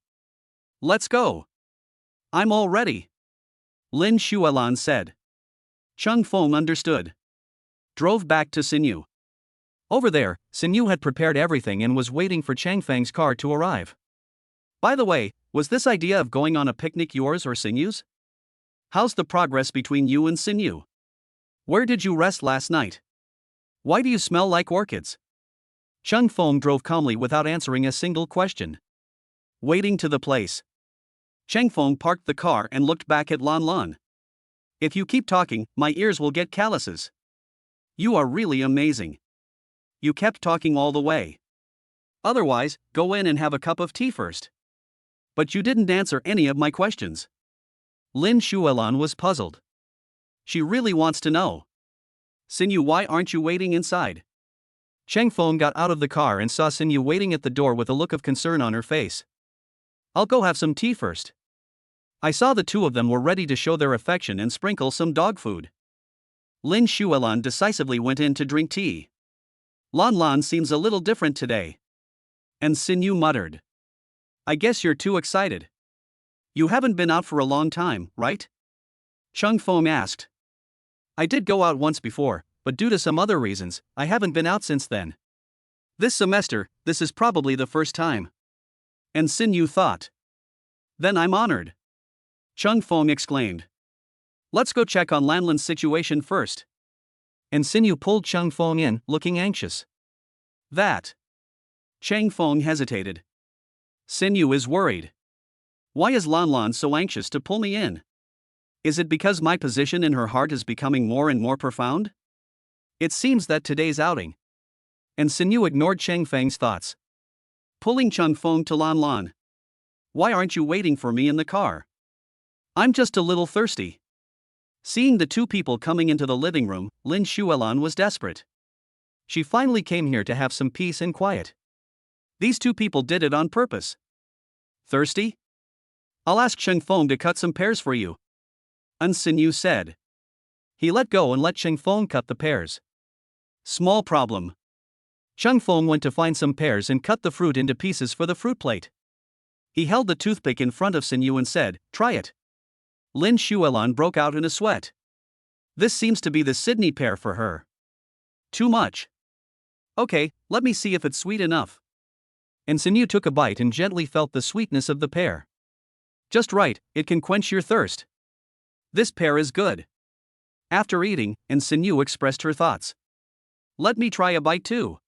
Let's go. I'm all ready. Lin Shuelan said. Chang Feng understood. Drove back to Xinyu. Over there, Xinyu had prepared everything and was waiting for Chang Feng's car to arrive. By the way, was this idea of going on a picnic yours or Xinyu's? How's the progress between you and Xinyu? Where did you rest last night? Why do you smell like orchids? Chang Feng drove calmly without answering a single question. Waiting to the place. Chang Feng parked the car and looked back at Lan Lan. If you keep talking, my ears will get calluses. You are really amazing. You kept talking all the way. Otherwise, go in and have a cup of tea first. But you didn't answer any of my questions. Lin Shuelan was puzzled. She really wants to know. Xinyu, why aren't you waiting inside? Chang Feng got out of the car and saw Xinyu waiting at the door with a look of concern on her face. I'll go have some tea first. I saw the two of them were ready to show their affection and sprinkle some dog food. Lin Shuelan decisively went in to drink tea. Lan Lan seems a little different today. And Xinyu muttered. I guess you're too excited. You haven't been out for a long time, right? Chang Feng asked. I did go out once before, but due to some other reasons, I haven't been out since then. This semester, this is probably the first time. And Xinyu thought. Then I'm honored. Chang Feng exclaimed. Let's go check on Lan Lan's situation first. And Xinyu pulled Chang Feng in, looking anxious. That. Chang Feng hesitated. Xinyu is worried. Why is Lan Lan so anxious to pull me in? Is it because my position in her heart is becoming more and more profound? It seems that today's outing. And Sinyu ignored Cheng Feng's thoughts. Pulling Chung Feng to Lan Lan. Why aren't you waiting for me in the car? I'm just a little thirsty. Seeing the two people coming into the living room, Lin Xuelan was desperate. She finally came here to have some peace and quiet. These two people did it on purpose. Thirsty? I'll ask Cheng Feng to cut some pears for you. Sinyu said. He let go and let Cheng Feng cut the pears. Small problem. Cheng Feng went to find some pears and cut the fruit into pieces for the fruit plate. He held the toothpick in front of Sinyu and said, "Try it." Lin Xuelan broke out in a sweat. This seems to be the Sydney pear for her. Too much. Okay, let me see if it's sweet enough. And Sinyu took a bite and gently felt the sweetness of the pear. Just right, it can quench your thirst. This pear is good. After eating, Sinyu expressed her thoughts. Let me try a bite too.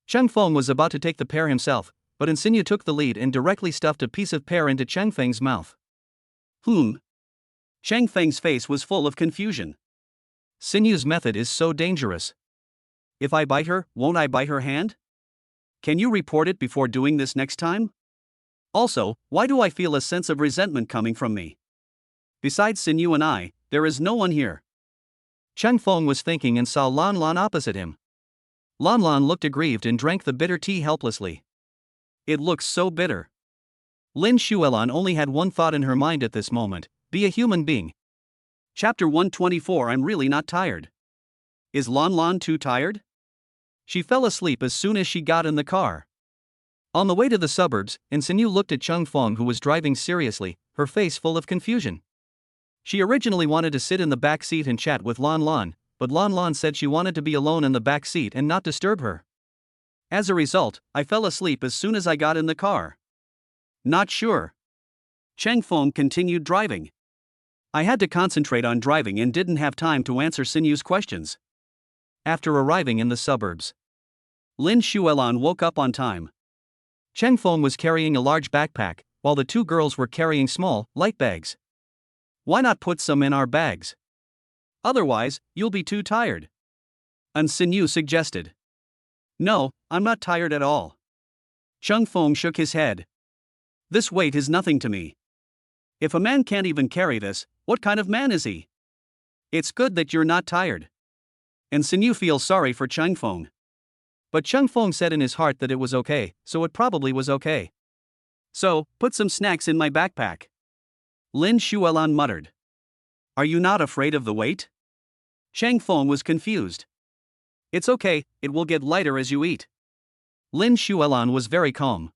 Cheng Feng was about to take the pear himself, but Sinyu took the lead and directly stuffed a piece of pear into Cheng Feng's mouth. Cheng Feng's face was full of confusion. Sinyu's method is so dangerous. If I bite her, won't I bite her hand? Can you report it before doing this next time? Also, why do I feel a sense of resentment coming from me? Besides Sinyu and I, there is no one here. Cheng Feng was thinking and saw Lan Lan opposite him. Lan Lan looked aggrieved and drank the bitter tea helplessly. It looks so bitter. Lin Xuelan only had one thought in her mind at this moment: be a human being. Chapter 124. I'm really not tired. Is Lan Lan too tired? She fell asleep as soon as she got in the car. On the way to the suburbs, Sinyu looked at Cheng Feng, who was driving seriously, her face full of confusion. She originally wanted to sit in the back seat and chat with Lan Lan, but Lan Lan said she wanted to be alone in the back seat and not disturb her. As a result, I fell asleep as soon as I got in the car. Not sure. Cheng Feng continued driving. I had to concentrate on driving and didn't have time to answer Sinyu's questions. After arriving in the suburbs, Lin Xuelan woke up on time. Cheng Feng was carrying a large backpack, while the two girls were carrying small, light bags. Why not put some in our bags? Otherwise, you'll be too tired. Sinyu suggested. No, I'm not tired at all. Cheng Feng shook his head. This weight is nothing to me. If a man can't even carry this, what kind of man is he? It's good that you're not tired. Sinyu feels sorry for Cheng Feng. But Cheng Feng said in his heart that it was okay, so it probably was okay. So, put some snacks in my backpack. Lin Xuelan muttered. Are you not afraid of the weight? Cheng Feng was confused. It's okay, it will get lighter as you eat. Lin Xuelan was very calm.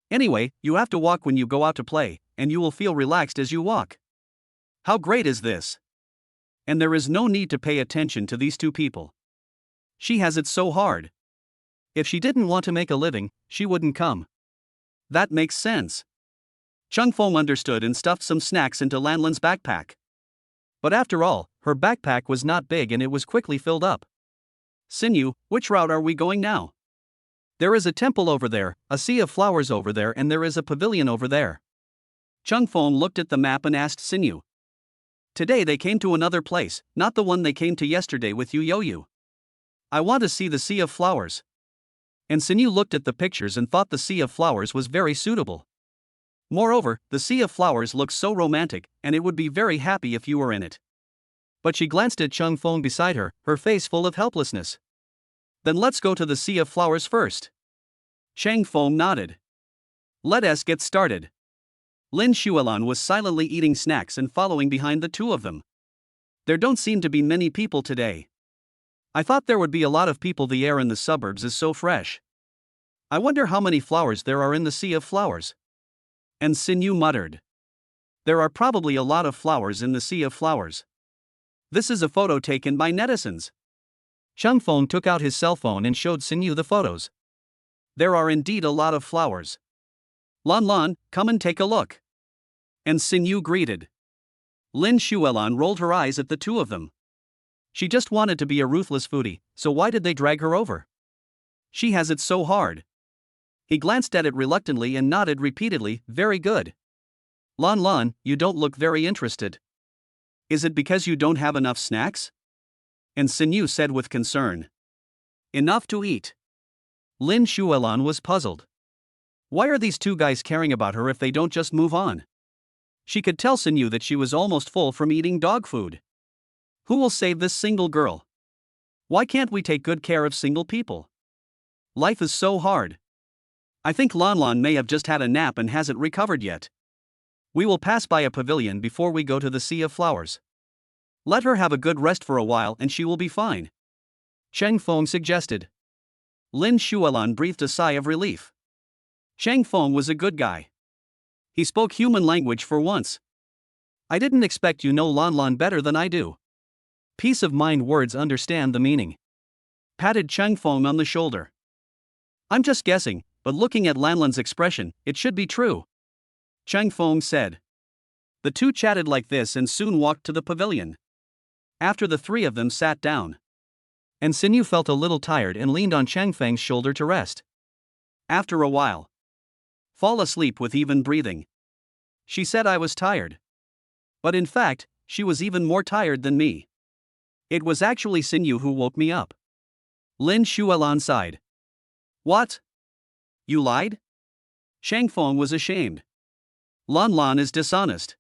Anyway, you have to walk when you go out to play, and you will feel relaxed as you walk. How great is this? And there is no need to pay attention to these two people. She has it so hard. If she didn't want to make a living, she wouldn't come. That makes sense. Cheng Feng understood and stuffed some snacks into Lan Lan's backpack. But after all, her backpack was not big and it was quickly filled up. Sinyu, which route are we going now? There is a temple over there, a sea of flowers over there, and there is a pavilion over there. Cheng Feng looked at the map and asked Sinyu. Today they came to another place, not the one they came to yesterday with Yu. I want to see the sea of flowers. And Sinyu looked at the pictures and thought the sea of flowers was very suitable. Moreover, the sea of flowers looks so romantic, and it would be very happy if you were in it. But she glanced at Cheng Feng beside her, her face full of helplessness. Then let's go to the sea of flowers first. Cheng Feng nodded. Let us get started. Lin Xuelan was silently eating snacks and following behind the two of them. There don't seem to be many people today. I thought there would be a lot of people. The air in the suburbs is so fresh. I wonder how many flowers there are in the sea of flowers. Sinyu muttered. There are probably a lot of flowers in the sea of flowers. This is a photo taken by netizens. Cheng Feng took out his cell phone and showed Sinyu the photos. There are indeed a lot of flowers. Lan Lan, come and take a look. Sinyu greeted. Lin Xuelan rolled her eyes at the two of them. She just wanted to be a ruthless foodie, so why did they drag her over? She has it so hard. He glanced at it reluctantly and nodded repeatedly, very good. Lan Lan, you don't look very interested. Is it because you don't have enough snacks? And Sinyu said with concern. Enough to eat. Lin Shuelan was puzzled. Why are these two guys caring about her if they don't just move on? She could tell Sinyu that she was almost full from eating dog food. Who will save this single girl? Why can't we take good care of single people? Life is so hard. I think Lan Lan may have just had a nap and hasn't recovered yet. We will pass by a pavilion before we go to the Sea of Flowers. Let her have a good rest for a while and she will be fine. Cheng Feng suggested. Lin Shuelan breathed a sigh of relief. Cheng Feng was a good guy. He spoke human language for once. I didn't expect you know Lan Lan better than I do. Peace of mind words understand the meaning. Patted Cheng Feng on the shoulder. I'm just guessing, but looking at Lan Lan's expression, it should be true. Cheng Feng said. The two chatted like this and soon walked to the pavilion. After the three of them sat down. And Sinyu felt a little tired and leaned on Cheng Feng's shoulder to rest. After a while. Fall asleep with even breathing. She said I was tired. But in fact, she was even more tired than me. It was actually Sinyu who woke me up. Lin Shuelan sighed. What? You lied? Cheng Feng was ashamed. Lan Lan is dishonest.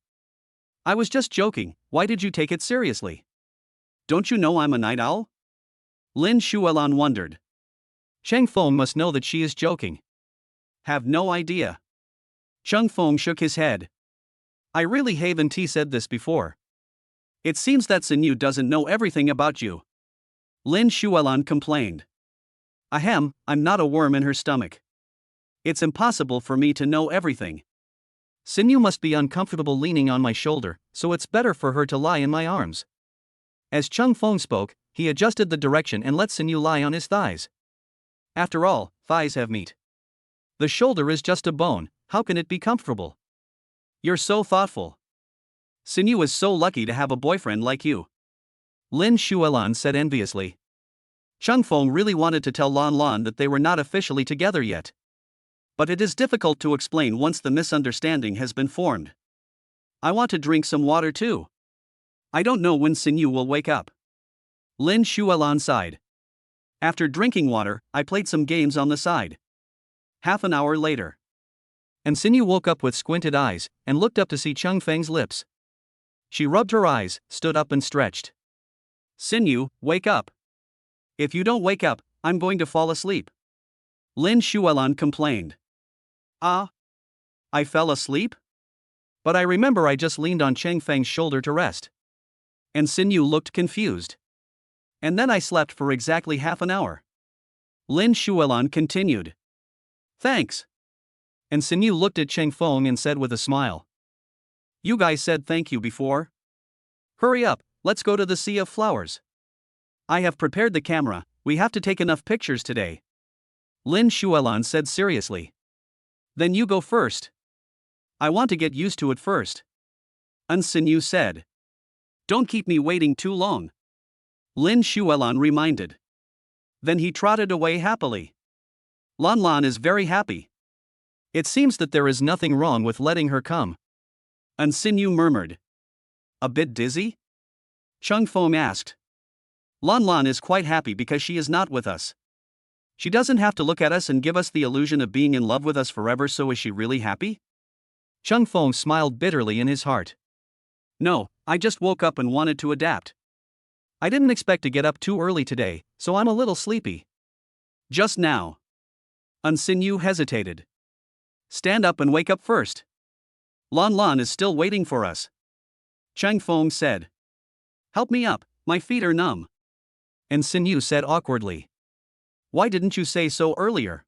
I was just joking, why did you take it seriously? Don't you know I'm a night owl? Lin Shuelan wondered. Cheng Feng must know that she is joking. Have no idea. Cheng Feng shook his head. I really haven't said this before. It seems that Sinyu doesn't know everything about you. Lin Shuelan complained. Ahem, I'm not a worm in her stomach. It's impossible for me to know everything. Sinyu must be uncomfortable leaning on my shoulder, so it's better for her to lie in my arms. As Cheng Feng spoke, he adjusted the direction and let Sinyu lie on his thighs. After all, thighs have meat. The shoulder is just a bone, how can it be comfortable? You're so thoughtful. Sinyu is so lucky to have a boyfriend like you. Lin Shuelan said enviously. Cheng Feng really wanted to tell Lan Lan that they were not officially together yet. But it is difficult to explain once the misunderstanding has been formed. I want to drink some water too. I don't know when Sinyu will wake up. Lin Shuelan sighed. After drinking water, I played some games on the side. Half an hour later. And Sinyu woke up with squinted eyes, and looked up to see Cheng Feng's lips. She rubbed her eyes, stood up and stretched. Sinyu, wake up. If you don't wake up, I'm going to fall asleep. Lin Shuelan complained. I fell asleep? But I remember I just leaned on Cheng Feng's shoulder to rest. And Sinyu looked confused. And then I slept for exactly half an hour. Lin Shuelan continued. Thanks. And Sinyu looked at Cheng Feng and said with a smile. You guys said thank you before. Hurry up, let's go to the Sea of Flowers. I have prepared the camera, we have to take enough pictures today. Lin Shuelan said seriously. Then you go first. I want to get used to it first. And Sinyu said. Don't keep me waiting too long. Lin Shuelan reminded. Then he trotted away happily. Lan Lan is very happy. It seems that there is nothing wrong with letting her come. And Sinyu murmured. A bit dizzy? Cheng Feng asked. Lan Lan is quite happy because she is not with us. She doesn't have to look at us and give us the illusion of being in love with us forever, so is she really happy? Cheng Feng smiled bitterly in his heart. No, I just woke up and wanted to adapt. I didn't expect to get up too early today, so I'm a little sleepy. Just now. And Sinyu hesitated. Stand up and wake up first. Lan Lan is still waiting for us. Cheng Feng said. Help me up, my feet are numb. And Sinyu said awkwardly. Why didn't you say so earlier?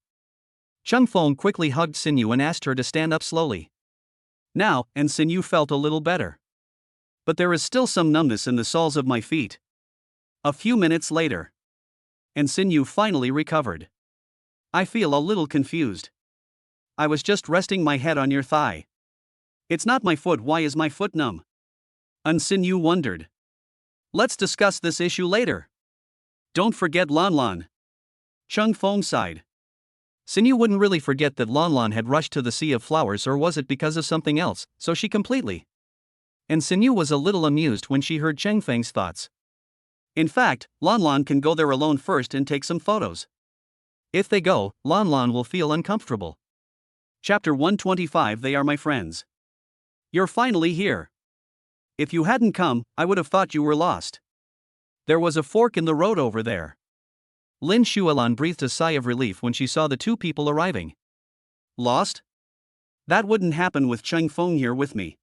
Cheng Feng quickly hugged Sinyu and asked her to stand up slowly. Now, and Sinyu felt a little better. But there is still some numbness in the soles of my feet. A few minutes later. And Sinyu finally recovered. I feel a little confused. I was just resting my head on your thigh. It's not my foot, why is my foot numb? And Sinyu wondered. Let's discuss this issue later. Don't forget Lan Lan. Cheng Feng sighed. Sinyu wouldn't really forget that Lanlan had rushed to the sea of flowers, or was it because of something else, so she completely. And Sinyu was a little amused when she heard Chengfeng's thoughts. In fact, Lanlan can go there alone first and take some photos. If they go, Lanlan will feel uncomfortable. Chapter 125. They are my friends. You're finally here. If you hadn't come, I would have thought you were lost. There was a fork in the road over there. Lin Xuelan breathed a sigh of relief when she saw the two people arriving. Lost? That wouldn't happen with Chengfeng here with me.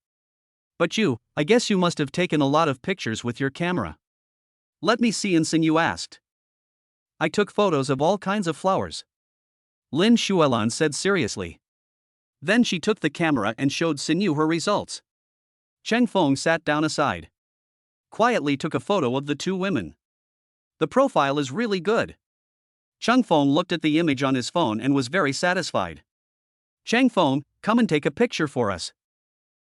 But I guess you must have taken a lot of pictures with your camera. Let me see, Sinyu asked. I took photos of all kinds of flowers, Lin Xuelan said seriously. Then she took the camera and showed Sinyu her results. Chengfeng sat down aside. Quietly took a photo of the two women. The profile is really good. Chengfeng looked at the image on his phone and was very satisfied. Chengfeng, come and take a picture for us.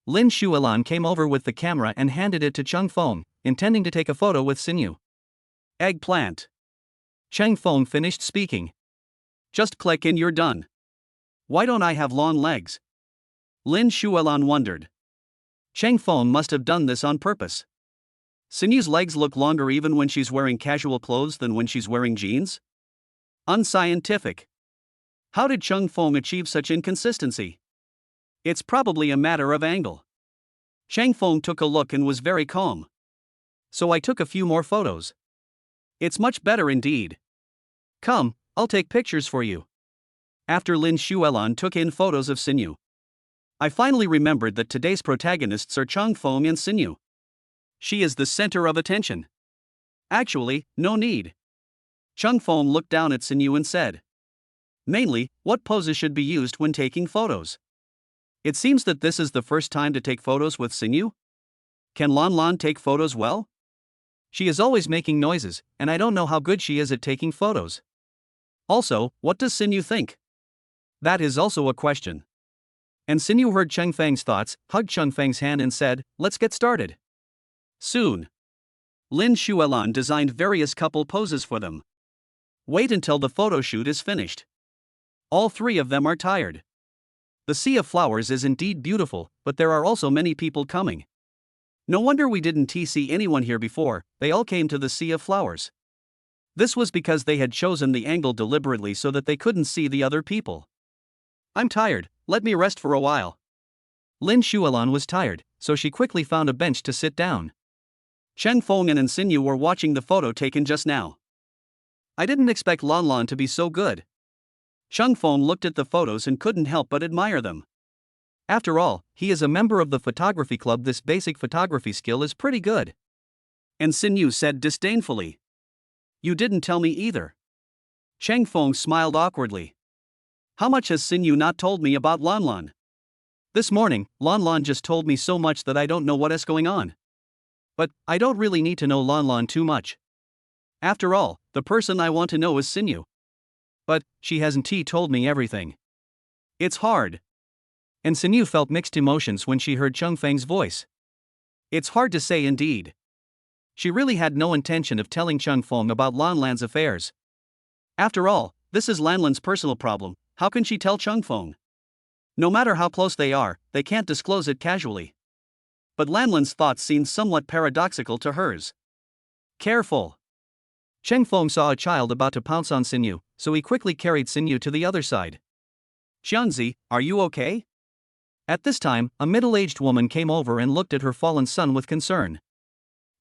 Lin Xuelan came over with the camera and handed it to Chengfeng, intending to take a photo with Sinyu. Eggplant. Chengfeng finished speaking. Just click and you're done. Why don't I have long legs? Lin Xuelan wondered. Chengfeng must have done this on purpose. Sinyu's legs look longer even when she's wearing casual clothes than when she's wearing jeans? Unscientific. How did Chengfeng achieve such inconsistency? It's probably a matter of angle. Chengfeng took a look and was very calm. So I took a few more photos. It's much better indeed. Come, I'll take pictures for you. After Lin Xuelan took in photos of Sinyu, I finally remembered that today's protagonists are Chengfeng and Sinyu. She is the center of attention. Actually, no need. Chengfeng looked down at Sinyu and said, mainly, what poses should be used when taking photos? It seems that this is the first time to take photos with Sinyu? Can Lanlan take photos well? She is always making noises, and I don't know how good she is at taking photos. Also, what does Sinyu think? That is also a question. And Sinyu heard Chengfeng's thoughts, hugged Chengfeng's hand and said, let's get started. Soon. Lin Xuelan designed various couple poses for them. Wait until the photo shoot is finished. All three of them are tired. The sea of flowers is indeed beautiful, but there are also many people coming. No wonder we didn't see anyone here before, they all came to the sea of flowers. This was because they had chosen the angle deliberately so that they couldn't see the other people. I'm tired, let me rest for a while. Lin Xuelan was tired, so she quickly found a bench to sit down. Chengfeng and Sinyu were watching the photo taken just now. I didn't expect Lanlan to be so good. Chengfeng looked at the photos and couldn't help but admire them. After all, he is a member of the photography club. This basic photography skill is pretty good. And Sinyu said disdainfully. You didn't tell me either. Chengfeng smiled awkwardly. How much has Sinyu not told me about Lanlan? This morning, Lanlan just told me so much that I don't know what is going on. But I don't really need to know Lanlan too much. After all, the person I want to know is Sinyu. But she hasn't told me everything. It's hard. And Sinyu felt mixed emotions when she heard Chengfeng's voice. It's hard to say indeed. She really had no intention of telling Chengfeng about Lanlan's affairs. After all, this is Lanlan's personal problem, how can she tell Chengfeng? No matter how close they are, they can't disclose it casually. But Lanlan's thoughts seemed somewhat paradoxical to hers. Careful. Chengfeng saw a child about to pounce on Sinyu, so he quickly carried Sinyu to the other side. Xianzi, are you okay? At this time, a middle-aged woman came over and looked at her fallen son with concern.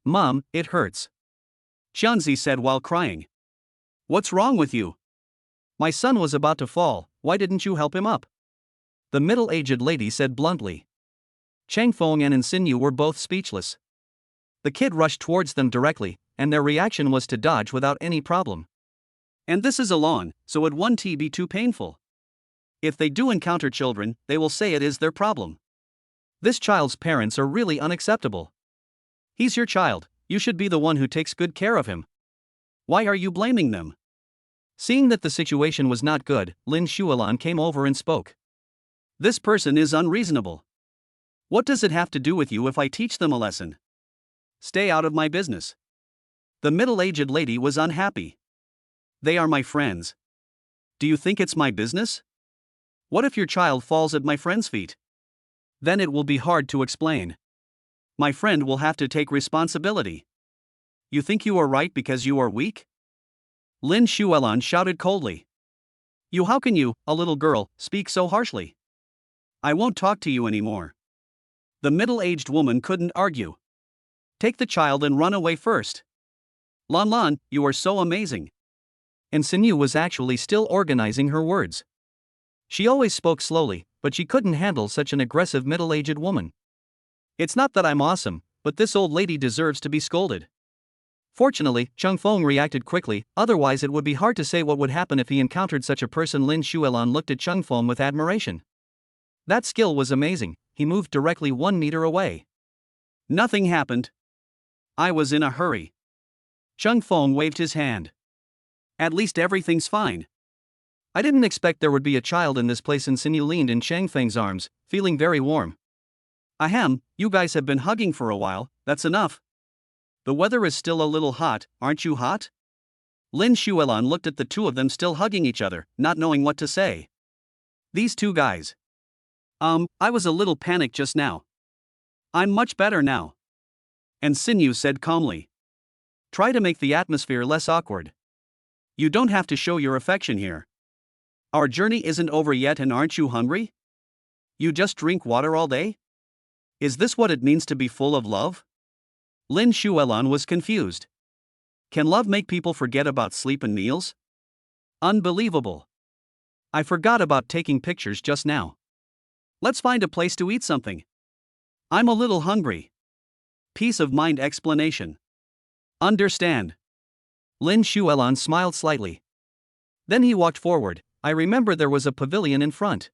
Mom, it hurts. Xianzi said while crying. What's wrong with you? My son was about to fall, why didn't you help him up? The middle-aged lady said bluntly. Chengfeng and Sinyu were both speechless. The kid rushed towards them directly, and their reaction was to dodge without any problem. And this is a lawn, so it won't be too painful. If they do encounter children, they will say it is their problem. This child's parents are really unacceptable. He's your child, you should be the one who takes good care of him. Why are you blaming them? Seeing that the situation was not good, Lin Xuelan came over and spoke. This person is unreasonable. What does it have to do with you if I teach them a lesson? Stay out of my business. The middle-aged lady was unhappy. They are my friends. Do you think it's my business? What if your child falls at my friend's feet? Then it will be hard to explain. My friend will have to take responsibility. You think you are right because you are weak? Lin Xuelan shouted coldly. You, how can you, a little girl, speak so harshly? I won't talk to you anymore. The middle-aged woman couldn't argue. Take the child and run away first. Lan Lan, you are so amazing. And Sinyu was actually still organizing her words. She always spoke slowly, but she couldn't handle such an aggressive middle-aged woman. It's not that I'm awesome, but this old lady deserves to be scolded. Fortunately, Chung Feng reacted quickly, otherwise it would be hard to say what would happen if he encountered such a person. Lin Xuelan looked at Chung Feng with admiration. That skill was amazing. He moved directly 1 meter away. Nothing happened. I was in a hurry. Chung Feng waved his hand. At least everything's fine. I didn't expect there would be a child in this place. And Sinyu leaned in Chang Feng's arms, feeling very warm. Ahem, you guys have been hugging for a while, that's enough. The weather is still a little hot, aren't you hot? Lin Xuelan looked at the two of them still hugging each other, not knowing what to say. These two guys. I was a little panicked just now. I'm much better now. And Sinyu said calmly. Try to make the atmosphere less awkward. You don't have to show your affection here. Our journey isn't over yet, and aren't you hungry? You just drink water all day? Is this what it means to be full of love? Lin Xuelan was confused. Can love make people forget about sleep and meals? Unbelievable. I forgot about taking pictures just now. Let's find a place to eat something. I'm a little hungry. Peace of mind explanation. Understand. Lin Xuelan smiled slightly. Then he walked forward. I remember there was a pavilion in front.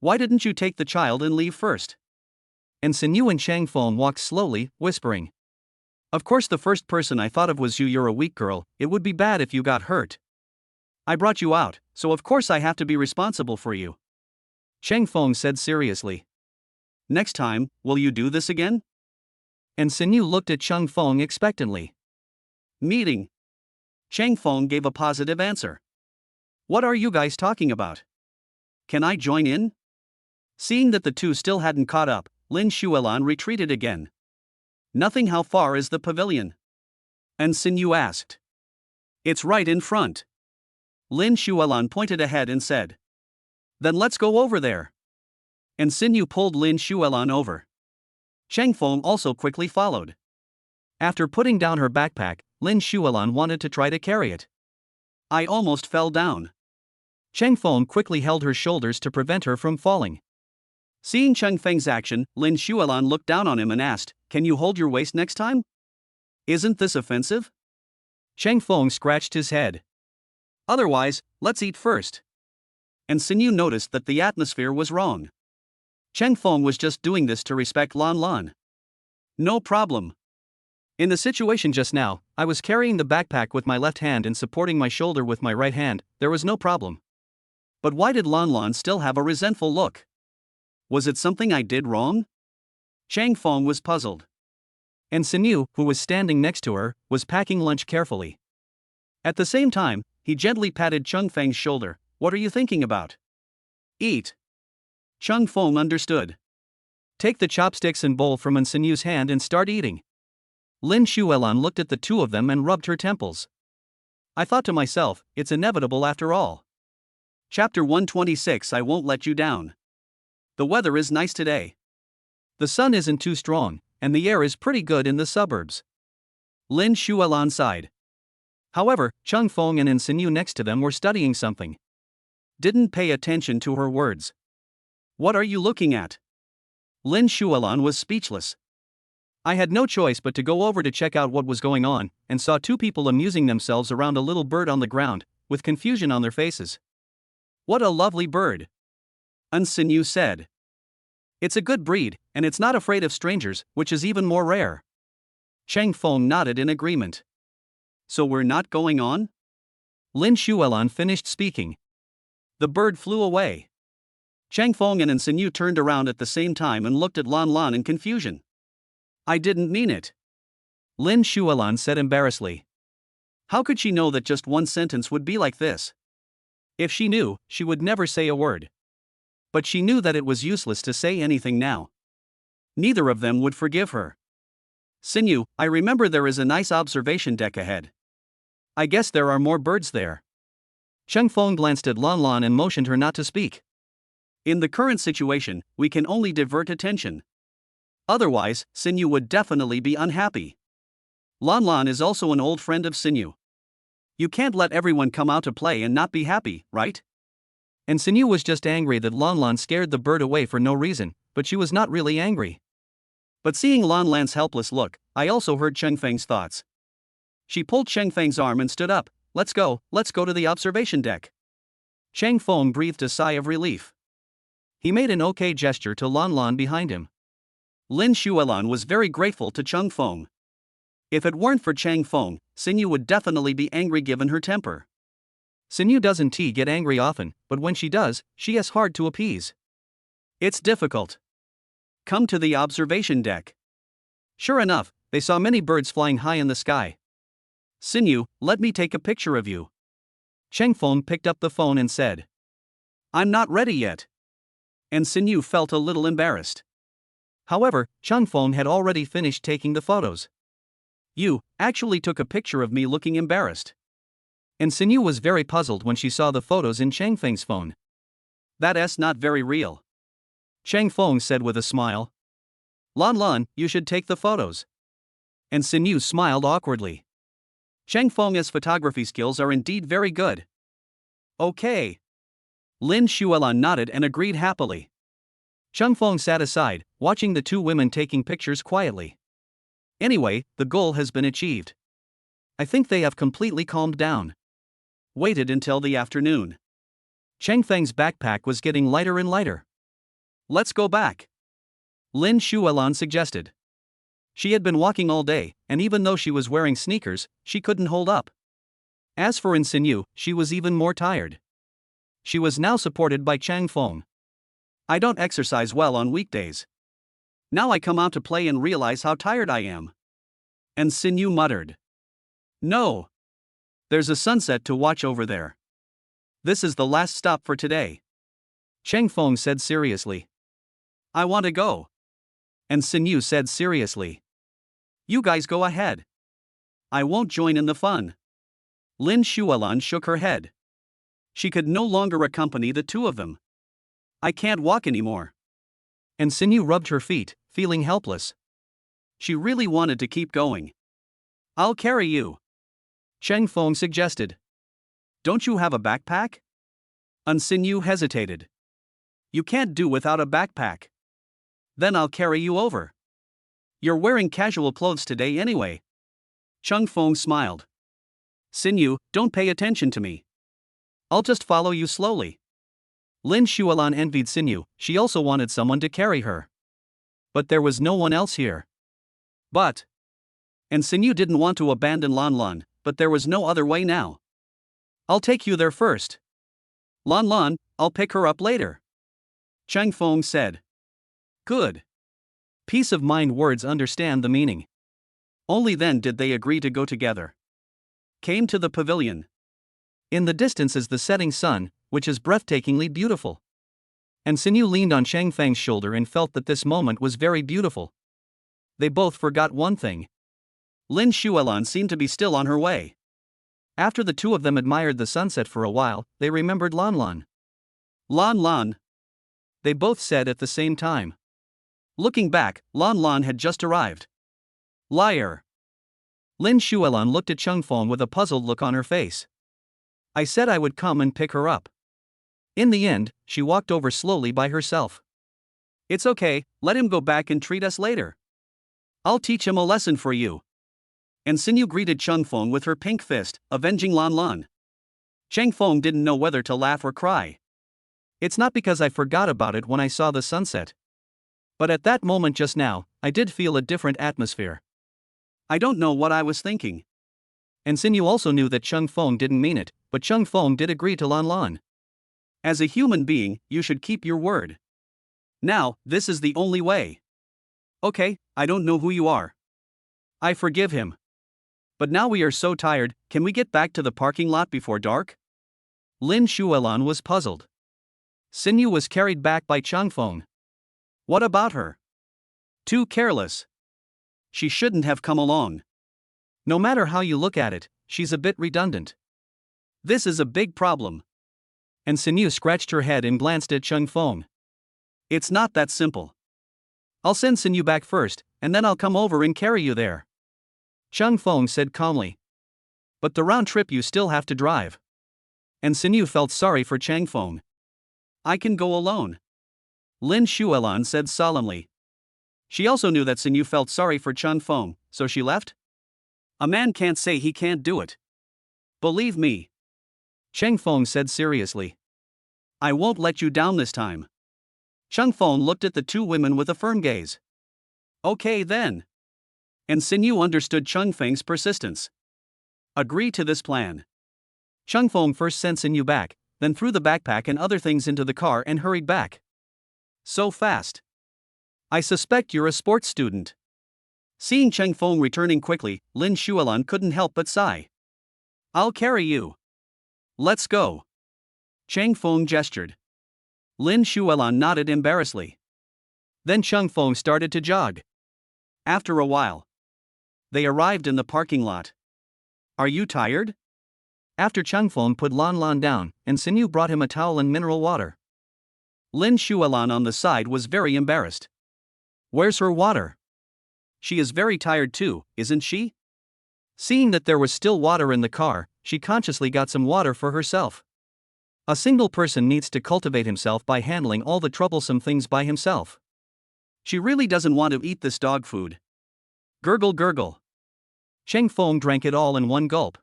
Why didn't you take the child and leave first? And Sinyu and Chang Feng walked slowly, whispering. Of course, the first person I thought of was you. You're a weak girl, it would be bad if you got hurt. I brought you out, so of course I have to be responsible for you. Chang Feng said seriously. Next time, will you do this again? And Sinyu looked at Chang Feng expectantly. Meeting. Chang Feng gave a positive answer. What are you guys talking about? Can I join in? Seeing that the two still hadn't caught up, Lin Xuelan retreated again. Nothing. How far is the pavilion? And Sinyu asked. It's right in front. Lin Xuelan pointed ahead and said. Then let's go over there. And Sinyu pulled Lin Xuelan over. Chang Feng also quickly followed. After putting down her backpack, Lin Xuelan wanted to try to carry it. I almost fell down. Chang Feng quickly held her shoulders to prevent her from falling. Seeing Chang Feng's action, Lin Xuelan looked down on him and asked, Can you hold your waist next time? Isn't this offensive? Chang Feng scratched his head. Otherwise, let's eat first. And Sinyu noticed that the atmosphere was wrong. Chang Feng was just doing this to respect Lan Lan. No problem. In the situation just now, I was carrying the backpack with my left hand and supporting my shoulder with my right hand, there was no problem. But why did Lan Lan still have a resentful look? Was it something I did wrong? Chang Feng was puzzled. And Sinyu, who was standing next to her, was packing lunch carefully. At the same time, he gently patted Chang Feng's shoulder. What are you thinking about? Eat. Chang Feng understood. Take the chopsticks and bowl from Sinyu's hand and start eating. Lin Xuelan looked at the two of them and rubbed her temples. I thought to myself, it's inevitable after all. Chapter 126. I won't let you down. The weather is nice today. The sun isn't too strong, and the air is pretty good in the suburbs. Lin Xuelan sighed. However, Chang Feng and Sinyu next to them were studying something. Didn't pay attention to her words. What are you looking at? Lin Xuelan was speechless. I had no choice but to go over to check out what was going on, and saw two people amusing themselves around a little bird on the ground, with confusion on their faces. What a lovely bird. Sinyu said. It's a good breed, and it's not afraid of strangers, which is even more rare. Chang Feng nodded in agreement. So we're not going on? Lin Xuelan finished speaking. The bird flew away. Chang Feng and Sinyu turned around at the same time and looked at Lan Lan in confusion. I didn't mean it. Lin Xuelan said embarrassedly. How could she know that just one sentence would be like this? If she knew, she would never say a word. But she knew that it was useless to say anything now. Neither of them would forgive her. Sinew, I remember there is a nice observation deck ahead. I guess there are more birds there. Cheng Feng glanced at Lan Lan and motioned her not to speak. In the current situation, we can only divert attention. Otherwise, Sinew would definitely be unhappy. Lan Lan is also an old friend of Sinew. You can't let everyone come out to play and not be happy, right? And Sinew was just angry that Lan Lan scared the bird away for no reason, but she was not really angry. But seeing Lan Lan's helpless look, I also heard Cheng Feng's thoughts. She pulled Cheng Feng's arm and stood up. Let's go to the observation deck. Cheng Feng breathed a sigh of relief. He made an okay gesture to Lan Lan behind him. Lin Xuelan was very grateful to Cheng Feng. If it weren't for Cheng Feng, Sinew would definitely be angry given her temper. Sinew doesn't get angry often, but when she does, she is hard to appease. It's difficult. Come to the observation deck. Sure enough, they saw many birds flying high in the sky. Sinew, let me take a picture of you. Cheng Feng picked up the phone and said, I'm not ready yet. And Sinew felt a little embarrassed. However, Cheng Feng had already finished taking the photos. You actually took a picture of me looking embarrassed. And Sinew was very puzzled when she saw the photos in Cheng Feng's phone. That's not very real. Cheng Feng said with a smile. Lan Lan, you should take the photos. And Sinew smiled awkwardly. Cheng Feng's photography skills are indeed very good. Okay. Lin Xuelan nodded and agreed happily. Cheng Feng sat aside, watching the two women taking pictures quietly. Anyway, the goal has been achieved. I think they have completely calmed down. Waited until the afternoon. Cheng Feng's backpack was getting lighter and lighter. Let's go back. Lin Xuelan suggested. She had been walking all day, and even though she was wearing sneakers, she couldn't hold up. As for Sinew, she was even more tired. She was now supported by Cheng Feng. I don't exercise well on weekdays. Now I come out to play and realize how tired I am. And Sinew muttered. No. There's a sunset to watch over there. This is the last stop for today. Cheng Feng said seriously. I want to go. And Sinew said seriously. You guys go ahead. I won't join in the fun. Lin Xuelan shook her head. She could no longer accompany the two of them. I can't walk anymore. And Sinew rubbed her feet, feeling helpless. She really wanted to keep going. I'll carry you. Cheng Feng suggested. Don't you have a backpack? And Sinew hesitated. You can't do without a backpack. Then I'll carry you over. You're wearing casual clothes today anyway. Cheng Feng smiled. Sinew, don't pay attention to me. I'll just follow you slowly. Lin Xuelan envied Sinew, she also wanted someone to carry her. But there was no one else here. And Sinew didn't want to abandon Lan Lan, but there was no other way now. I'll take you there first. Lan Lan, I'll pick her up later. Cheng Feng said. Good. Peace of mind words understand the meaning. Only then did they agree to go together. Came to the pavilion. In the distance is the setting sun, which is breathtakingly beautiful. And Sinew leaned on Cheng Feng's shoulder and felt that this moment was very beautiful. They both forgot one thing. Lin Xuelan seemed to be still on her way. After the two of them admired the sunset for a while, they remembered Lan Lan. Lan Lan. They both said at the same time. Looking back, Lan Lan had just arrived. Liar. Lin Xuelan looked at Cheng Feng with a puzzled look on her face. I said I would come and pick her up. In the end, she walked over slowly by herself. It's okay, let him go back and treat us later. I'll teach him a lesson for you. And Sinew greeted Cheng Feng with her pink fist, avenging Lan Lan. Cheng Feng didn't know whether to laugh or cry. It's not because I forgot about it when I saw the sunset. But at that moment just now, I did feel a different atmosphere. I don't know what I was thinking. And Sinew also knew that Cheng Feng didn't mean it, but Cheng Feng did agree to Lan Lan. As a human being, you should keep your word. Now, this is the only way. Okay, I don't know who you are. I forgive him. But now we are so tired, can we get back to the parking lot before dark? Lin Shuelan was puzzled. Xinyu was carried back by Changfeng. What about her? Too careless. She shouldn't have come along. No matter how you look at it, she's a bit redundant. This is a big problem. And Xinyu scratched her head and glanced at Changfeng. It's not that simple. I'll send Xinyu back first, and then I'll come over and carry you there. Changfeng said calmly. But the round trip you still have to drive. And Xinyu felt sorry for Changfeng. I can go alone, Lin Shuelan said solemnly. She also knew that Xinyu felt sorry for Changfeng, so she left? A man can't say he can't do it. Believe me, Changfeng said seriously. I won't let you down this time. Changfeng looked at the two women with a firm gaze. Okay then. And Xinyu understood Changfeng's persistence. Agree to this plan. Changfeng first sent Xinyu back, then threw the backpack and other things into the car and hurried back. So fast. I suspect you're a sports student. Seeing Changfeng returning quickly, Lin Shuelan couldn't help but sigh. I'll carry you. Let's go. Changfeng gestured. Lin Shuelan nodded embarrassedly. Then Changfeng started to jog. After a while, they arrived in the parking lot. Are you tired? After Changfeng put Lan Lan down, and Xinyu brought him a towel and mineral water. Lin Shuelan on the side was very embarrassed. Where's her water? She is very tired too, isn't she? Seeing that there was still water in the car, she consciously got some water for herself. A single person needs to cultivate himself by handling all the troublesome things by himself. She really doesn't want to eat this dog food. Gurgle gurgle. Changfeng drank it all in one gulp.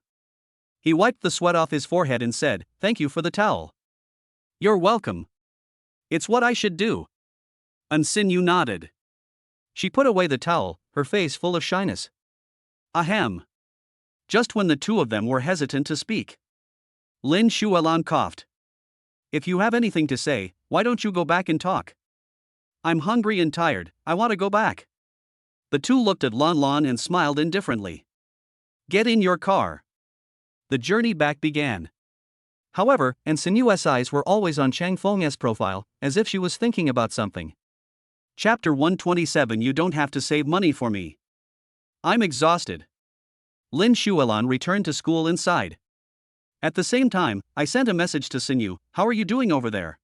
He wiped the sweat off his forehead and said, "Thank you for the towel." You're welcome. It's what I should do. And Xinyu nodded. She put away the towel, her face full of shyness. Ahem. Just when the two of them were hesitant to speak, Lin Shuelan coughed. If you have anything to say, why don't you go back and talk? I'm hungry and tired, I want to go back. The two looked at Lan Lan and smiled indifferently. Get in your car. The journey back began. However, and Xinyu's eyes were always on Changfeng's profile, as if she was thinking about something. Chapter 127. You don't have to save money for me. I'm exhausted. Lin Shuelan returned to school inside. At the same time, I sent a message to Xinyu. How are you doing over there?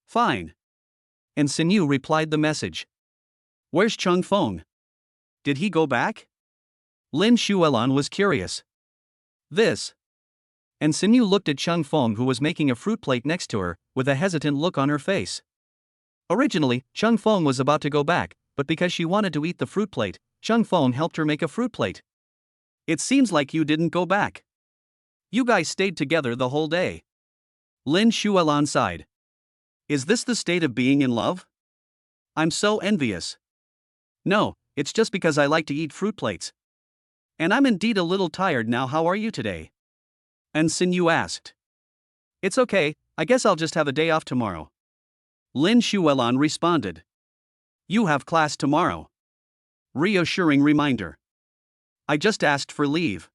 Fine. And Xinyu replied the message. Where's Changfeng? Did he go back? Lin Shuelan was curious. This. And Xinyu looked at Changfeng, who was making a fruit plate next to her, with a hesitant look on her face. Originally, Changfeng was about to go back, but because she wanted to eat the fruit plate, Changfeng helped her make a fruit plate. It seems like you didn't go back. You guys stayed together the whole day. Lin Shuelan sighed. Is this the state of being in love? I'm so envious. No, it's just because I like to eat fruit plates. And I'm indeed a little tired now. How are you today? And Xinyu asked. It's okay, I guess I'll just have a day off tomorrow. Lin Shuelan responded. You have class tomorrow. Reassuring reminder. I just asked for leave.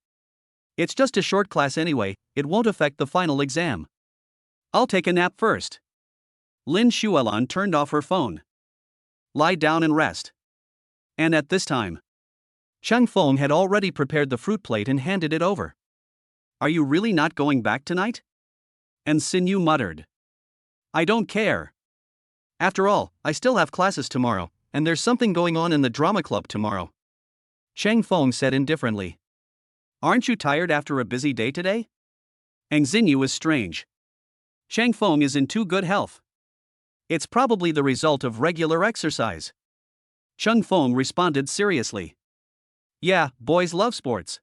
It's just a short class anyway, it won't affect the final exam. I'll take a nap first. Lin Shuelan turned off her phone. Lie down and rest. And at this time, Changfeng had already prepared the fruit plate and handed it over. Are you really not going back tonight? And Xinyu muttered. I don't care. After all, I still have classes tomorrow, and there's something going on in the drama club tomorrow. Changfeng said indifferently. Aren't you tired after a busy day today? And Xinyu is strange. Changfeng is in too good health. It's probably the result of regular exercise. Changfeng responded seriously. Yeah, boys love sports.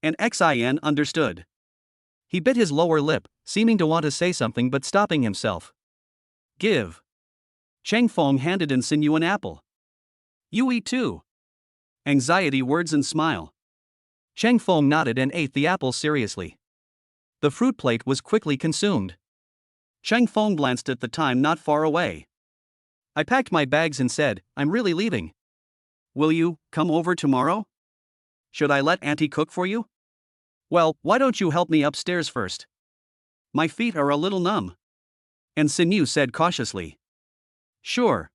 And Xin understood. He bit his lower lip, seeming to want to say something but stopping himself. Give. Changfeng handed Xinyu an apple. You eat too. Anxiety words and smile. Changfeng nodded and ate the apple seriously. The fruit plate was quickly consumed. Changfeng glanced at the time not far away. I packed my bags and said, I'm really leaving. Will you come over tomorrow? Should I let Auntie cook for you? Well, why don't you help me upstairs first? My feet are a little numb. And Sinyu said cautiously. Sure.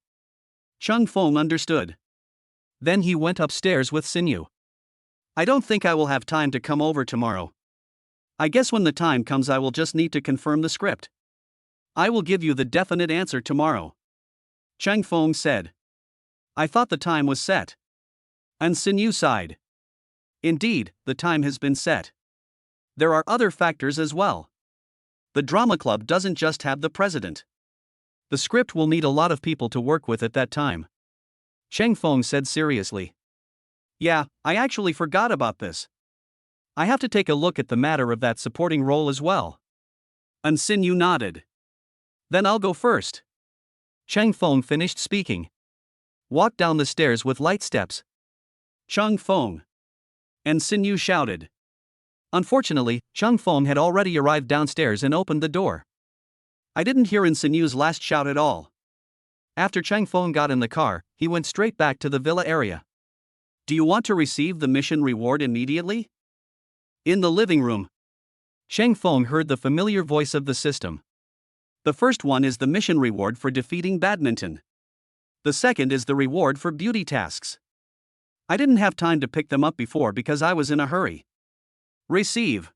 Chung Feng understood. Then he went upstairs with Sinyu. I don't think I will have time to come over tomorrow. I guess when the time comes I will just need to confirm the script. I will give you the definite answer tomorrow. Chang Feng said. I thought the time was set. And Sinyu sighed. Indeed, the time has been set. There are other factors as well. The drama club doesn't just have the president. The script will need a lot of people to work with at that time. Chang Feng said seriously. Yeah, I actually forgot about this. I have to take a look at the matter of that supporting role as well. And Sinyu nodded. Then I'll go first. Chang Feng finished speaking. Walked down the stairs with light steps. Chung Feng. And Sinyu shouted. Unfortunately, Chung Feng had already arrived downstairs and opened the door. I didn't hear in Sinyu's last shout at all. After Chang Feng got in the car, he went straight back to the villa area. Do you want to receive the mission reward immediately? In the living room, Chang Feng heard the familiar voice of the system. The first one is the mission reward for defeating badminton. The second is the reward for beauty tasks. I didn't have time to pick them up before because I was in a hurry. Receive.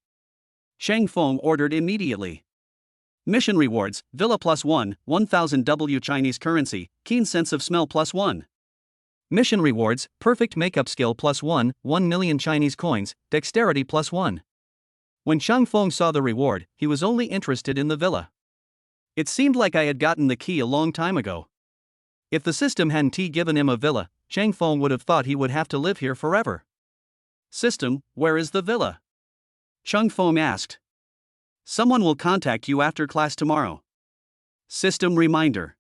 Chang Feng ordered immediately. Mission rewards, Villa +1, 1000 W Chinese currency, keen sense of smell +1. Mission rewards, perfect makeup skill +1, 1 million Chinese coins, dexterity +1. When Chang Feng saw the reward, he was only interested in the villa. It seemed like I had gotten the key a long time ago. If the system hadn't given him a villa, Chang Feng would have thought he would have to live here forever. System, where is the villa? Chung Feng asked. Someone will contact you after class tomorrow. System reminder.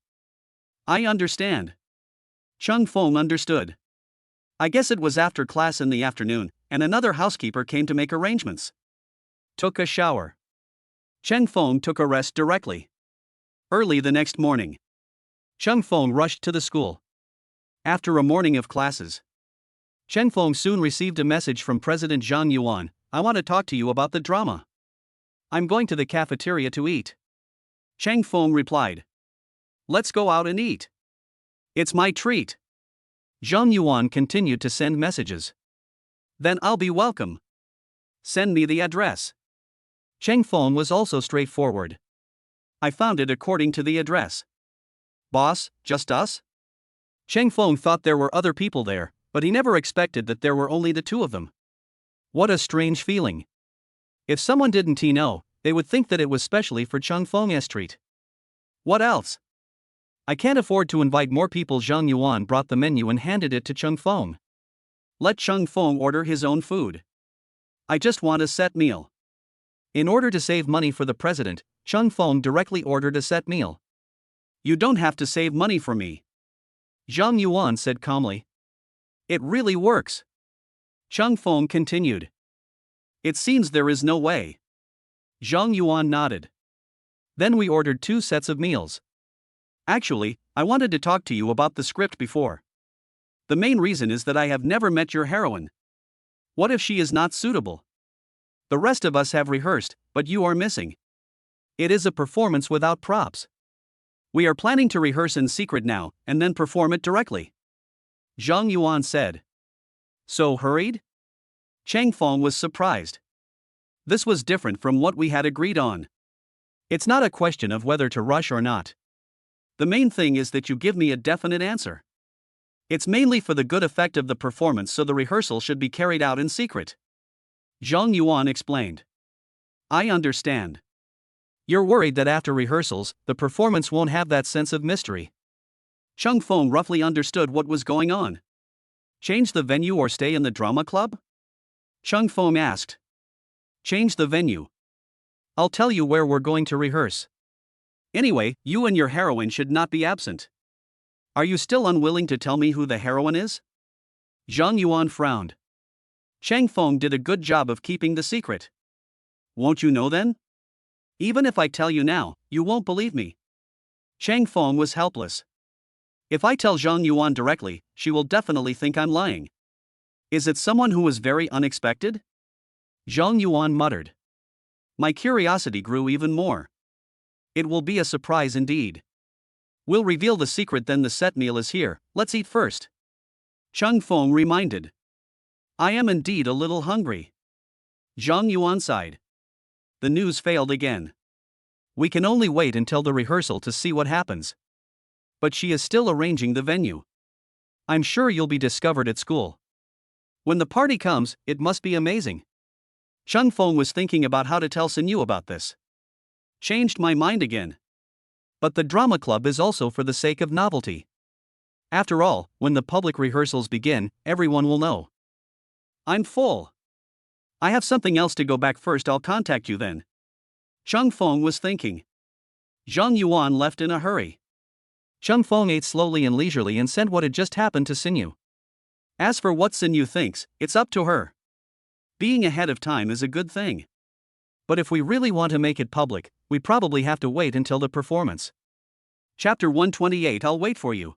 I understand. Chung Feng understood. I guess it was after class in the afternoon, and another housekeeper came to make arrangements. Took a shower. Cheng Feng took a rest directly. Early the next morning, Chung Feng rushed to the school. After a morning of classes, Cheng Feng soon received a message from President Zhang Yuan. I want to talk to you about the drama. I'm going to the cafeteria to eat. Cheng Feng replied. Let's go out and eat. It's my treat. Zhang Yuan continued to send messages. Then I'll be welcome. Send me the address. Cheng Feng was also straightforward. I found it according to the address. Boss, just us? Cheng Feng thought there were other people there, but he never expected that there were only the two of them. What a strange feeling. If someone didn't know, they would think that it was specially for Cheng Feng's treat. What else? I can't afford to invite more people. Zhang Yuan brought the menu and handed it to Cheng Feng. Let Cheng Feng order his own food. I just want a set meal. In order to save money for the president, Cheng Feng directly ordered a set meal. You don't have to save money for me. Zhang Yuan said calmly. It really works. Cheng Feng continued. It seems there is no way. Zhang Yuan nodded. Then we ordered 2 sets of meals. Actually, I wanted to talk to you about the script before. The main reason is that I have never met your heroine. What if she is not suitable? The rest of us have rehearsed, but you are missing. It is a performance without props. We are planning to rehearse in secret now, and then perform it directly. Zhang Yuan said. So hurried? Cheng Feng was surprised. This was different from what we had agreed on. It's not a question of whether to rush or not. The main thing is that you give me a definite answer. It's mainly for the good effect of the performance, so the rehearsal should be carried out in secret. Zhang Yuan explained. I understand. You're worried that after rehearsals, the performance won't have that sense of mystery. Cheng Feng roughly understood what was going on. Change the venue or stay in the drama club? Cheng Feng asked. Change the venue. I'll tell you where we're going to rehearse. Anyway, you and your heroine should not be absent. Are you still unwilling to tell me who the heroine is? Zhang Yuan frowned. Cheng Feng did a good job of keeping the secret. Won't you know then? Even if I tell you now, you won't believe me. Cheng Feng was helpless. If I tell Zhang Yuan directly, she will definitely think I'm lying. Is it someone who was very unexpected? Zhang Yuan muttered. My curiosity grew even more. It will be a surprise indeed. We'll reveal the secret then. The set meal is here, let's eat first. Chung Fong reminded. I am indeed a little hungry. Zhang Yuan sighed. The news failed again. We can only wait until the rehearsal to see what happens. But she is still arranging the venue. I'm sure you'll be discovered at school. When the party comes, it must be amazing. Chung Fong was thinking about how to tell Sun Yu about this. Changed my mind again. But the drama club is also for the sake of novelty. After all, when the public rehearsals begin, everyone will know. I'm full. I have something else to go back first. I'll contact you then. Chung Fong was thinking. Zhang Yuan left in a hurry. Chung Fong ate slowly and leisurely and sent what had just happened to Sun Yu. As for what Sun Yu thinks, it's up to her. Being ahead of time is a good thing. But if we really want to make it public, we probably have to wait until the performance. Chapter 128. I'll wait for you.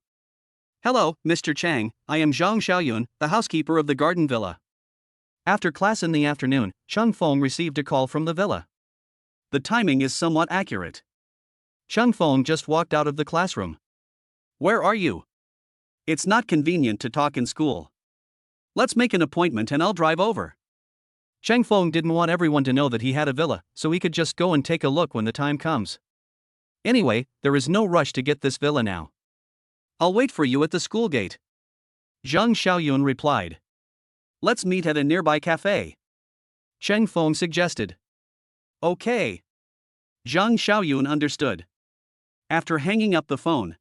Hello, Mr. Chang, I am Zhang Xiaoyun, the housekeeper of the garden villa. After class in the afternoon, Chung Fong received a call from the villa. The timing is somewhat accurate. Chung Fong just walked out of the classroom. Where are you? It's not convenient to talk in school. Let's make an appointment and I'll drive over. Chang Fong didn't want everyone to know that he had a villa, so he could just go and take a look when the time comes. Anyway, there is no rush to get this villa now. I'll wait for you at the school gate. Zhang Xiaoyun replied. Let's meet at a nearby cafe. Chang Fong suggested. Okay. Zhang Xiaoyun understood. After hanging up the phone,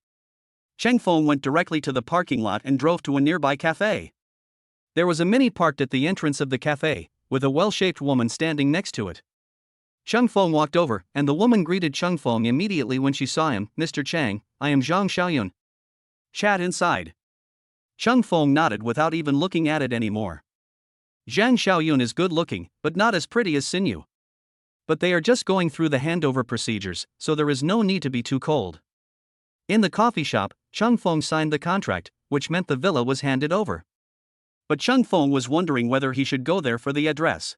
Chang Fong went directly to the parking lot and drove to a nearby cafe. There was a mini parked at the entrance of the cafe, with a well-shaped woman standing next to it. Chung Fong walked over, and the woman greeted Chung Fong immediately when she saw him. Mr. Chang, I am Zhang Xiaoyun. Chat inside. Chung Fong nodded without even looking at it anymore. Zhang Xiaoyun is good-looking, but not as pretty as Sun Yu. But they are just going through the handover procedures, so there is no need to be too cold. In the coffee shop, Chung Fong signed the contract, which meant the villa was handed over. But Chung Fong was wondering whether he should go there for the address.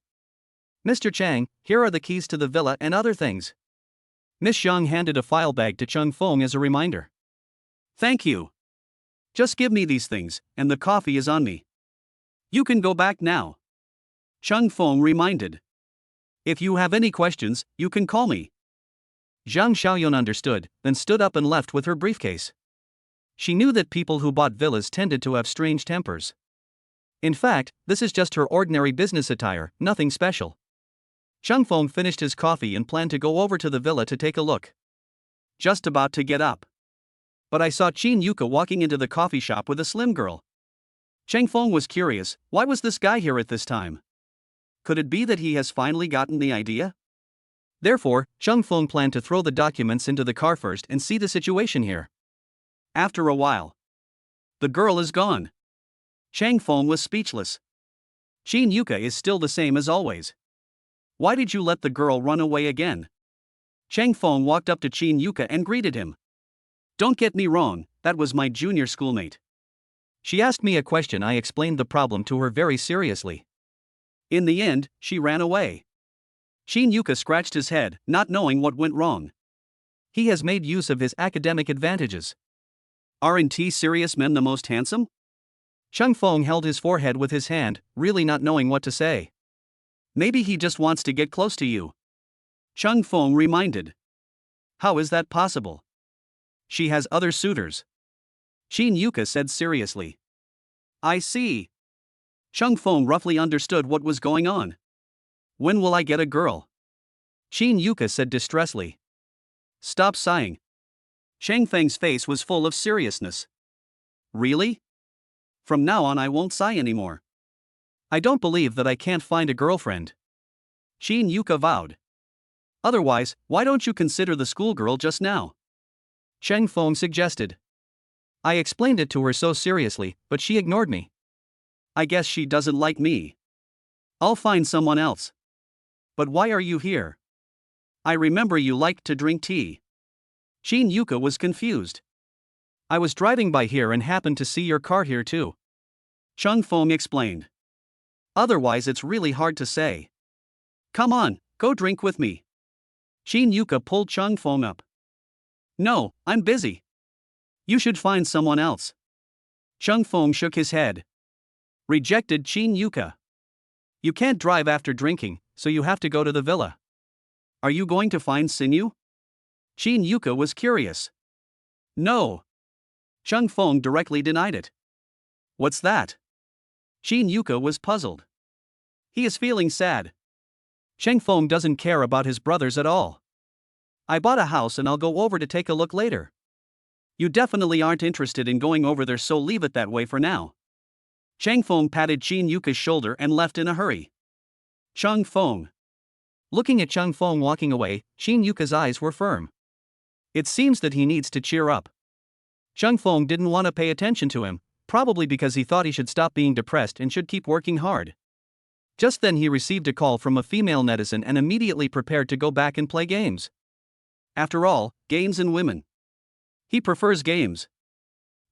Mr. Chang, here are the keys to the villa and other things. Miss Zhang handed a file bag to Chung Fong as a reminder. Thank you. Just give me these things, and the coffee is on me. You can go back now. Chung Fong reminded. If you have any questions, you can call me. Zhang Xiaoyun understood, then stood up and left with her briefcase. She knew that people who bought villas tended to have strange tempers. In fact, this is just her ordinary business attire, nothing special. Chung Fong finished his coffee and planned to go over to the villa to take a look. Just about to get up. But I saw Qin Yuka walking into the coffee shop with a slim girl. Chang Fong was curious, why was this guy here at this time? Could it be that he has finally gotten the idea? Therefore, Chung Fong planned to throw the documents into the car first and see the situation here. After a while, the girl is gone. Chang Fong was speechless. Qin Yuka is still the same as always. Why did you let the girl run away again? Chang Fong walked up to Qin Yuka and greeted him. Don't get me wrong, that was my junior schoolmate. She asked me a question. I explained the problem to her very seriously. In the end, she ran away. Qin Yuka scratched his head, not knowing what went wrong. He has made use of his academic advantages. Aren't serious men the most handsome? Chung Fong held his forehead with his hand, really not knowing what to say. Maybe he just wants to get close to you. Chung Fong reminded. How is that possible? She has other suitors. Qin Yuka said seriously. I see. Chung Fong roughly understood what was going on. When will I get a girl? Qin Yuka said distressfully. Stop sighing. Chang Feng's face was full of seriousness. Really? From now on I won't sigh anymore. I don't believe that I can't find a girlfriend. Qin Yuka vowed. Otherwise, why don't you consider the schoolgirl just now? Chang Feng suggested. I explained it to her so seriously, but she ignored me. I guess she doesn't like me. I'll find someone else. But why are you here? I remember you liked to drink tea. Qin Yuka was confused. I was driving by here and happened to see your car here too. Chung Feng explained. Otherwise it's really hard to say. Come on, Go drink with me. Qin Yuka pulled Chung Feng up. No, I'm busy. You should find someone else. Chung Feng shook his head. Rejected Qin Yuka. You can't drive after drinking, so you have to go to the villa. Are you going to find Sinew? Qin Yuka was curious. No. Chung Feng directly denied it. What's that? Qin Yuka was puzzled. He is feeling sad. Cheng Feng doesn't care about his brothers at all. I bought a house and I'll go over to take a look later. You definitely aren't interested in going over there, so leave it that way for now. Cheng Feng patted Qin Yuka's shoulder and left in a hurry. Chung Feng. Looking at Chung Feng walking away, Qin Yuka's eyes were firm. It seems that he needs to cheer up. Chung Feng didn't want to pay attention to him, probably because he thought he should stop being depressed and should keep working hard. Just then he received a call from a female netizen and immediately prepared to go back and play games. After all, games and women. He prefers games.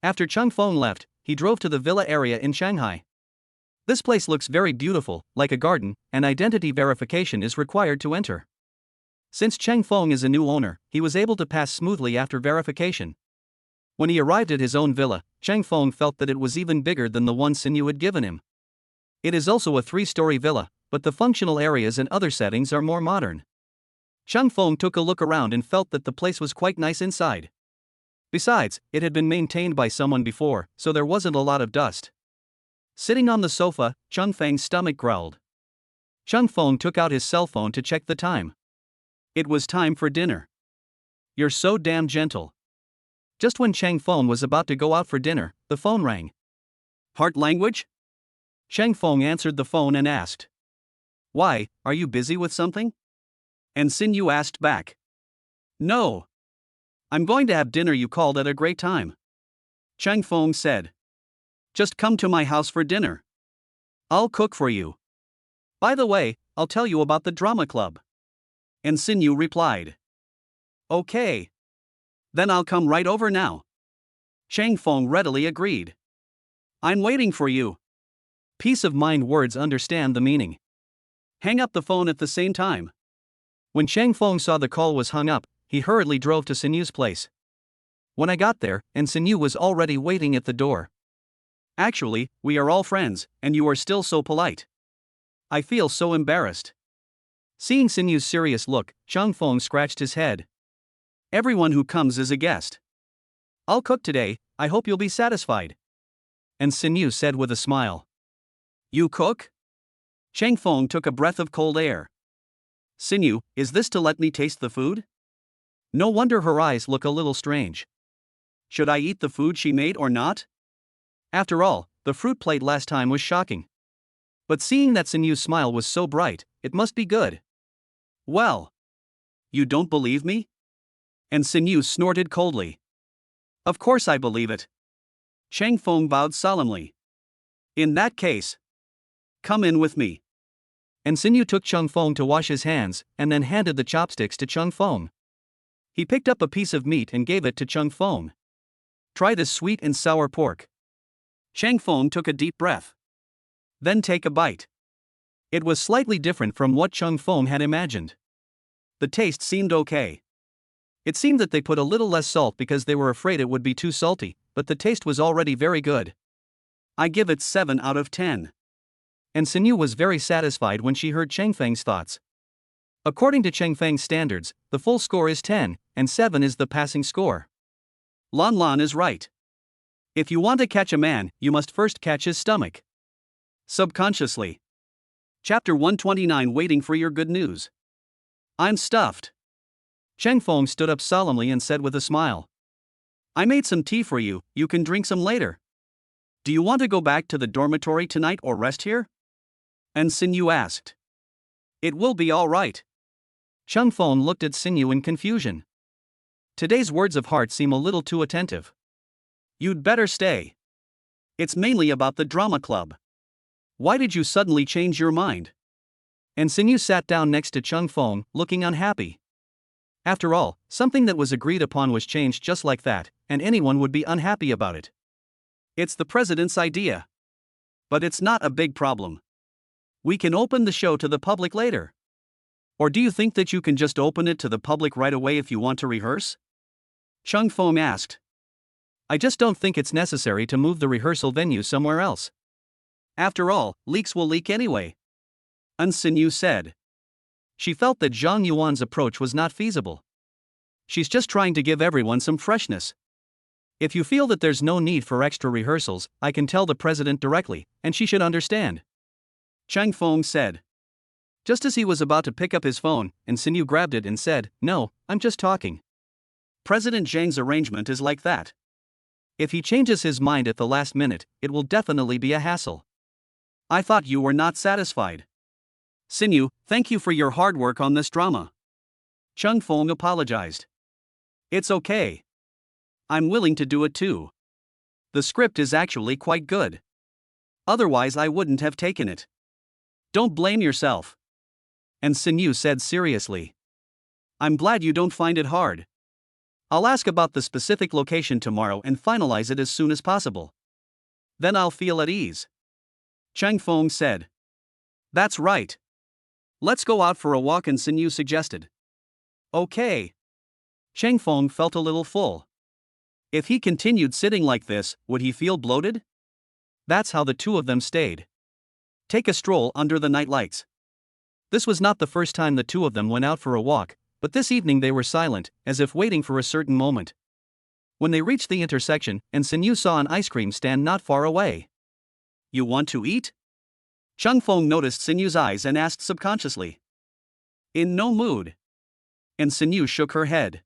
After Chung Feng left, he drove to the villa area in Shanghai. This place looks very beautiful, like a garden, and identity verification is required to enter. Since Cheng Feng is a new owner, he was able to pass smoothly after verification. When he arrived at his own villa, Cheng Feng felt that it was even bigger than the one Sinew had given him. It is also a 3-story villa, but the functional areas and other settings are more modern. Cheng Feng took a look around and felt that the place was quite nice inside. Besides, it had been maintained by someone before, so there wasn't a lot of dust. Sitting on the sofa, Cheng Feng's stomach growled. Cheng Feng took out his cell phone to check the time. It was time for dinner. You're so damn gentle. Just when Cheng Feng was about to go out for dinner, the phone rang. Heart language? Cheng Feng answered the phone and asked. Why, are you busy with something? And Sinew asked back. No. I'm going to have dinner. You called at a great time. Cheng Feng said. Just come to my house for dinner. I'll cook for you. By the way, I'll tell you about the drama club. And Sinew replied. Okay. Then I'll come right over now. Cheng Feng readily agreed. I'm waiting for you. Peace of mind words understand the meaning. Hang up the phone at the same time. When Cheng Feng saw the call was hung up, he hurriedly drove to Sinew's place. When I got there, and Sinew was already waiting at the door. Actually, we are all friends, and you are still so polite. I feel so embarrassed. Seeing Sinew's serious look, Cheng Feng scratched his head. Everyone who comes is a guest. I'll cook today, I hope you'll be satisfied. And Sinew said with a smile. You cook? Cheng Feng took a breath of cold air. Sinew, is this to let me taste the food? No wonder her eyes look a little strange. Should I eat the food she made or not? After all, the fruit plate last time was shocking. But seeing that Sinew's smile was so bright, it must be good. Well. You don't believe me? And Sinew snorted coldly. Of course I believe it. Cheng Feng bowed solemnly. In that case. Come in with me. And Sinew took Cheng Feng to wash his hands, and then handed the chopsticks to Cheng Feng. He picked up a piece of meat and gave it to Cheng Feng. Try this sweet and sour pork. Cheng Feng took a deep breath. Then take a bite. It was slightly different from what Cheng Feng had imagined. The taste seemed okay. It seemed that they put a little less salt because they were afraid it would be too salty, but the taste was already very good. I give it 7 out of 10. And Sinew was very satisfied when she heard Cheng Feng's thoughts. According to Cheng Feng's standards, the full score is 10, and 7 is the passing score. Lan Lan is right. If you want to catch a man, you must first catch his stomach. Subconsciously. Chapter 129. Waiting for your good news. I'm stuffed. Cheng Feng stood up solemnly and said with a smile. I made some tea for you, you can drink some later. Do you want to go back to the dormitory tonight or rest here? And Sinew asked. It will be all right. Cheng Feng looked at Sinew in confusion. Today's words of heart seem a little too attentive. You'd better stay. It's mainly about the drama club. Why did you suddenly change your mind? And Sinew sat down next to Cheng Feng, looking unhappy. After all, something that was agreed upon was changed just like that, and anyone would be unhappy about it. It's the president's idea. But it's not a big problem. We can open the show to the public later. Or do you think that you can just open it to the public right away if you want to rehearse? Chung Fong asked. I just don't think it's necessary to move the rehearsal venue somewhere else. After all, leaks will leak anyway. An Sinyu said. She felt that Zhang Yuan's approach was not feasible. She's just trying to give everyone some freshness. If you feel that there's no need for extra rehearsals, I can tell the president directly, and she should understand. Chang Fong said. Just as he was about to pick up his phone, An Sinyu grabbed it and said, "No, I'm just talking." President Zhang's arrangement is like that. If he changes his mind at the last minute, it will definitely be a hassle. I thought you were not satisfied. Sinyu, thank you for your hard work on this drama. Chung Fong apologized. It's okay. I'm willing to do it too. The script is actually quite good. Otherwise I wouldn't have taken it. Don't blame yourself. An Sinyu said seriously. I'm glad you don't find it hard. I'll ask about the specific location tomorrow and finalize it as soon as possible. Then I'll feel at ease. Chang Fong said. That's right. Let's go out for a walk, An Sinyu suggested. Okay. Chang Fong felt a little full. If he continued sitting like this, would he feel bloated? That's how the two of them stayed. Take a stroll under the night lights. This was not the first time the two of them went out for a walk, but this evening they were silent, as if waiting for a certain moment. When they reached the intersection, An Sinyu saw an ice cream stand not far away. You want to eat? Chung Fong noticed Sinyu's eyes and asked subconsciously. In no mood. An Sinyu shook her head.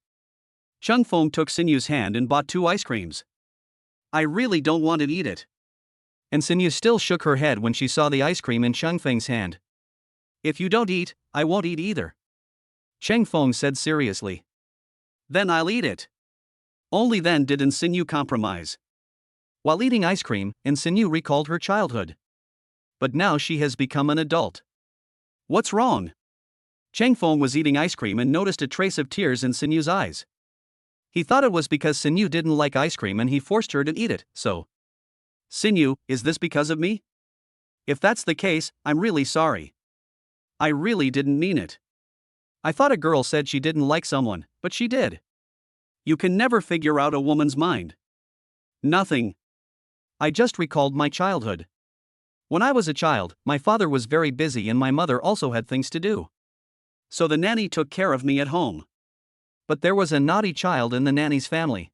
Chung Fong took Sinyu's hand and bought 2 ice creams. I really don't want to eat it. An Sinyu still shook her head when she saw the ice cream in Chung Feng's hand. If you don't eat, I won't eat either. Chang Fong said seriously. Then I'll eat it. Only then did An Sinyu compromise. While eating ice cream, An Sinyu recalled her childhood. But now she has become an adult. What's wrong? Chang Fong was eating ice cream and noticed a trace of tears in Sinyu's eyes. He thought it was because Sinyu didn't like ice cream and he forced her to eat it, so. Sinyu, is this because of me? If that's the case, I'm really sorry. I really didn't mean it. I thought a girl said she didn't like someone, but she did. You can never figure out a woman's mind. Nothing. I just recalled my childhood. When I was a child, my father was very busy and my mother also had things to do. So the nanny took care of me at home. But there was a naughty child in the nanny's family.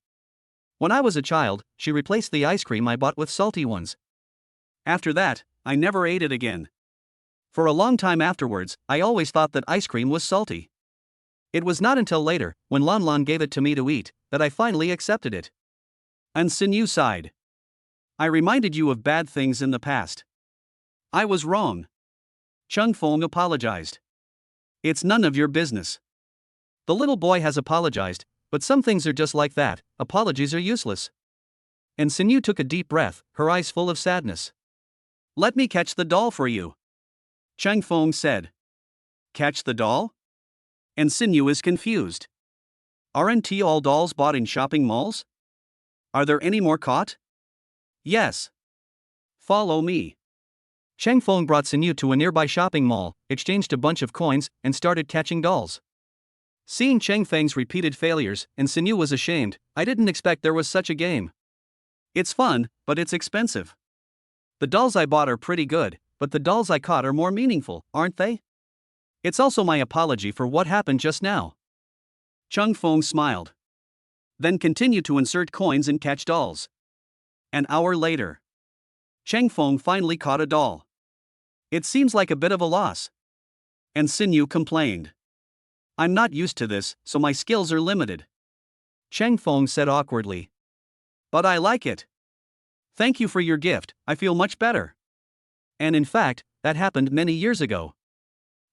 When I was a child, she replaced the ice cream I bought with salty ones. After that, I never ate it again. For a long time afterwards, I always thought that ice cream was salty. It was not until later, when Lan Lan gave it to me to eat, that I finally accepted it. An Sinyu sighed. I reminded you of bad things in the past. I was wrong. Chung Fong apologized. It's none of your business. The little boy has apologized, but some things are just like that, apologies are useless. And Sinyu took a deep breath, her eyes full of sadness. Let me catch the doll for you. Chang Fong said. Catch the doll? And Sinyu is confused. Aren't all dolls bought in shopping malls? Are there any more caught? Yes. Follow me. Chang Fong brought Sinyu to a nearby shopping mall, exchanged a bunch of coins, and started catching dolls. Seeing Chang Feng's repeated failures, An Sinyu was ashamed. I didn't expect there was such a game. It's fun, but it's expensive. The dolls I bought are pretty good, but the dolls I caught are more meaningful, aren't they? It's also my apology for what happened just now. Chung Fong smiled. Then continued to insert coins and catch dolls. An hour later, Chang Fong finally caught a doll. It seems like a bit of a loss. An Sinyu complained. I'm not used to this, so my skills are limited. Chang Fong said awkwardly. But I like it. Thank you for your gift, I feel much better. And in fact, that happened many years ago.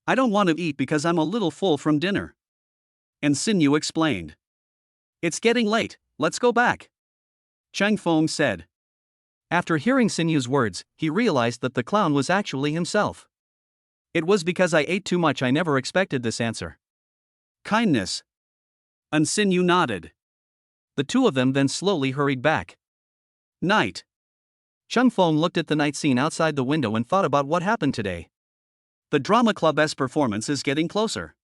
I don't want to eat because I'm a little full from dinner. An Sinyu explained. It's getting late, let's go back. Chang Fong said. After hearing Sinyu's words, he realized that the clown was actually himself. It was because I ate too much. I never expected this answer. Kindness. An Sinyu nodded. The two of them then slowly hurried back. Night. Chung Fong looked at the night scene outside the window and thought about what happened today. The drama club's performance is getting closer.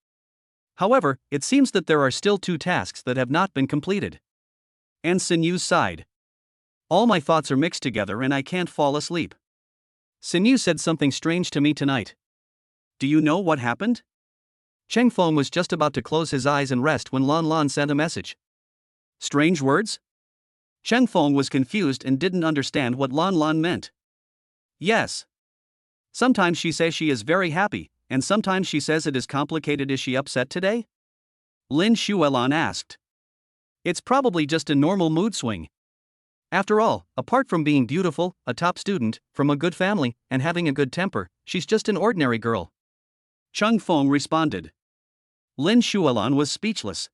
However, it seems that there are still 2 tasks that have not been completed. And Sinew sighed. All my thoughts are mixed together and I can't fall asleep. Sinew said something strange to me tonight. Do you know what happened? Cheng Feng was just about to close his eyes and rest when Lan Lan sent a message. Strange words? Cheng Feng was confused and didn't understand what Lan Lan meant. Yes. Sometimes she says she is very happy, and sometimes she says it is complicated. Is she upset today? Lin Xuelan asked. It's probably just a normal mood swing. After all, apart from being beautiful, a top student, from a good family, and having a good temper, she's just an ordinary girl. Cheng Feng responded. Lin Xuelan was speechless.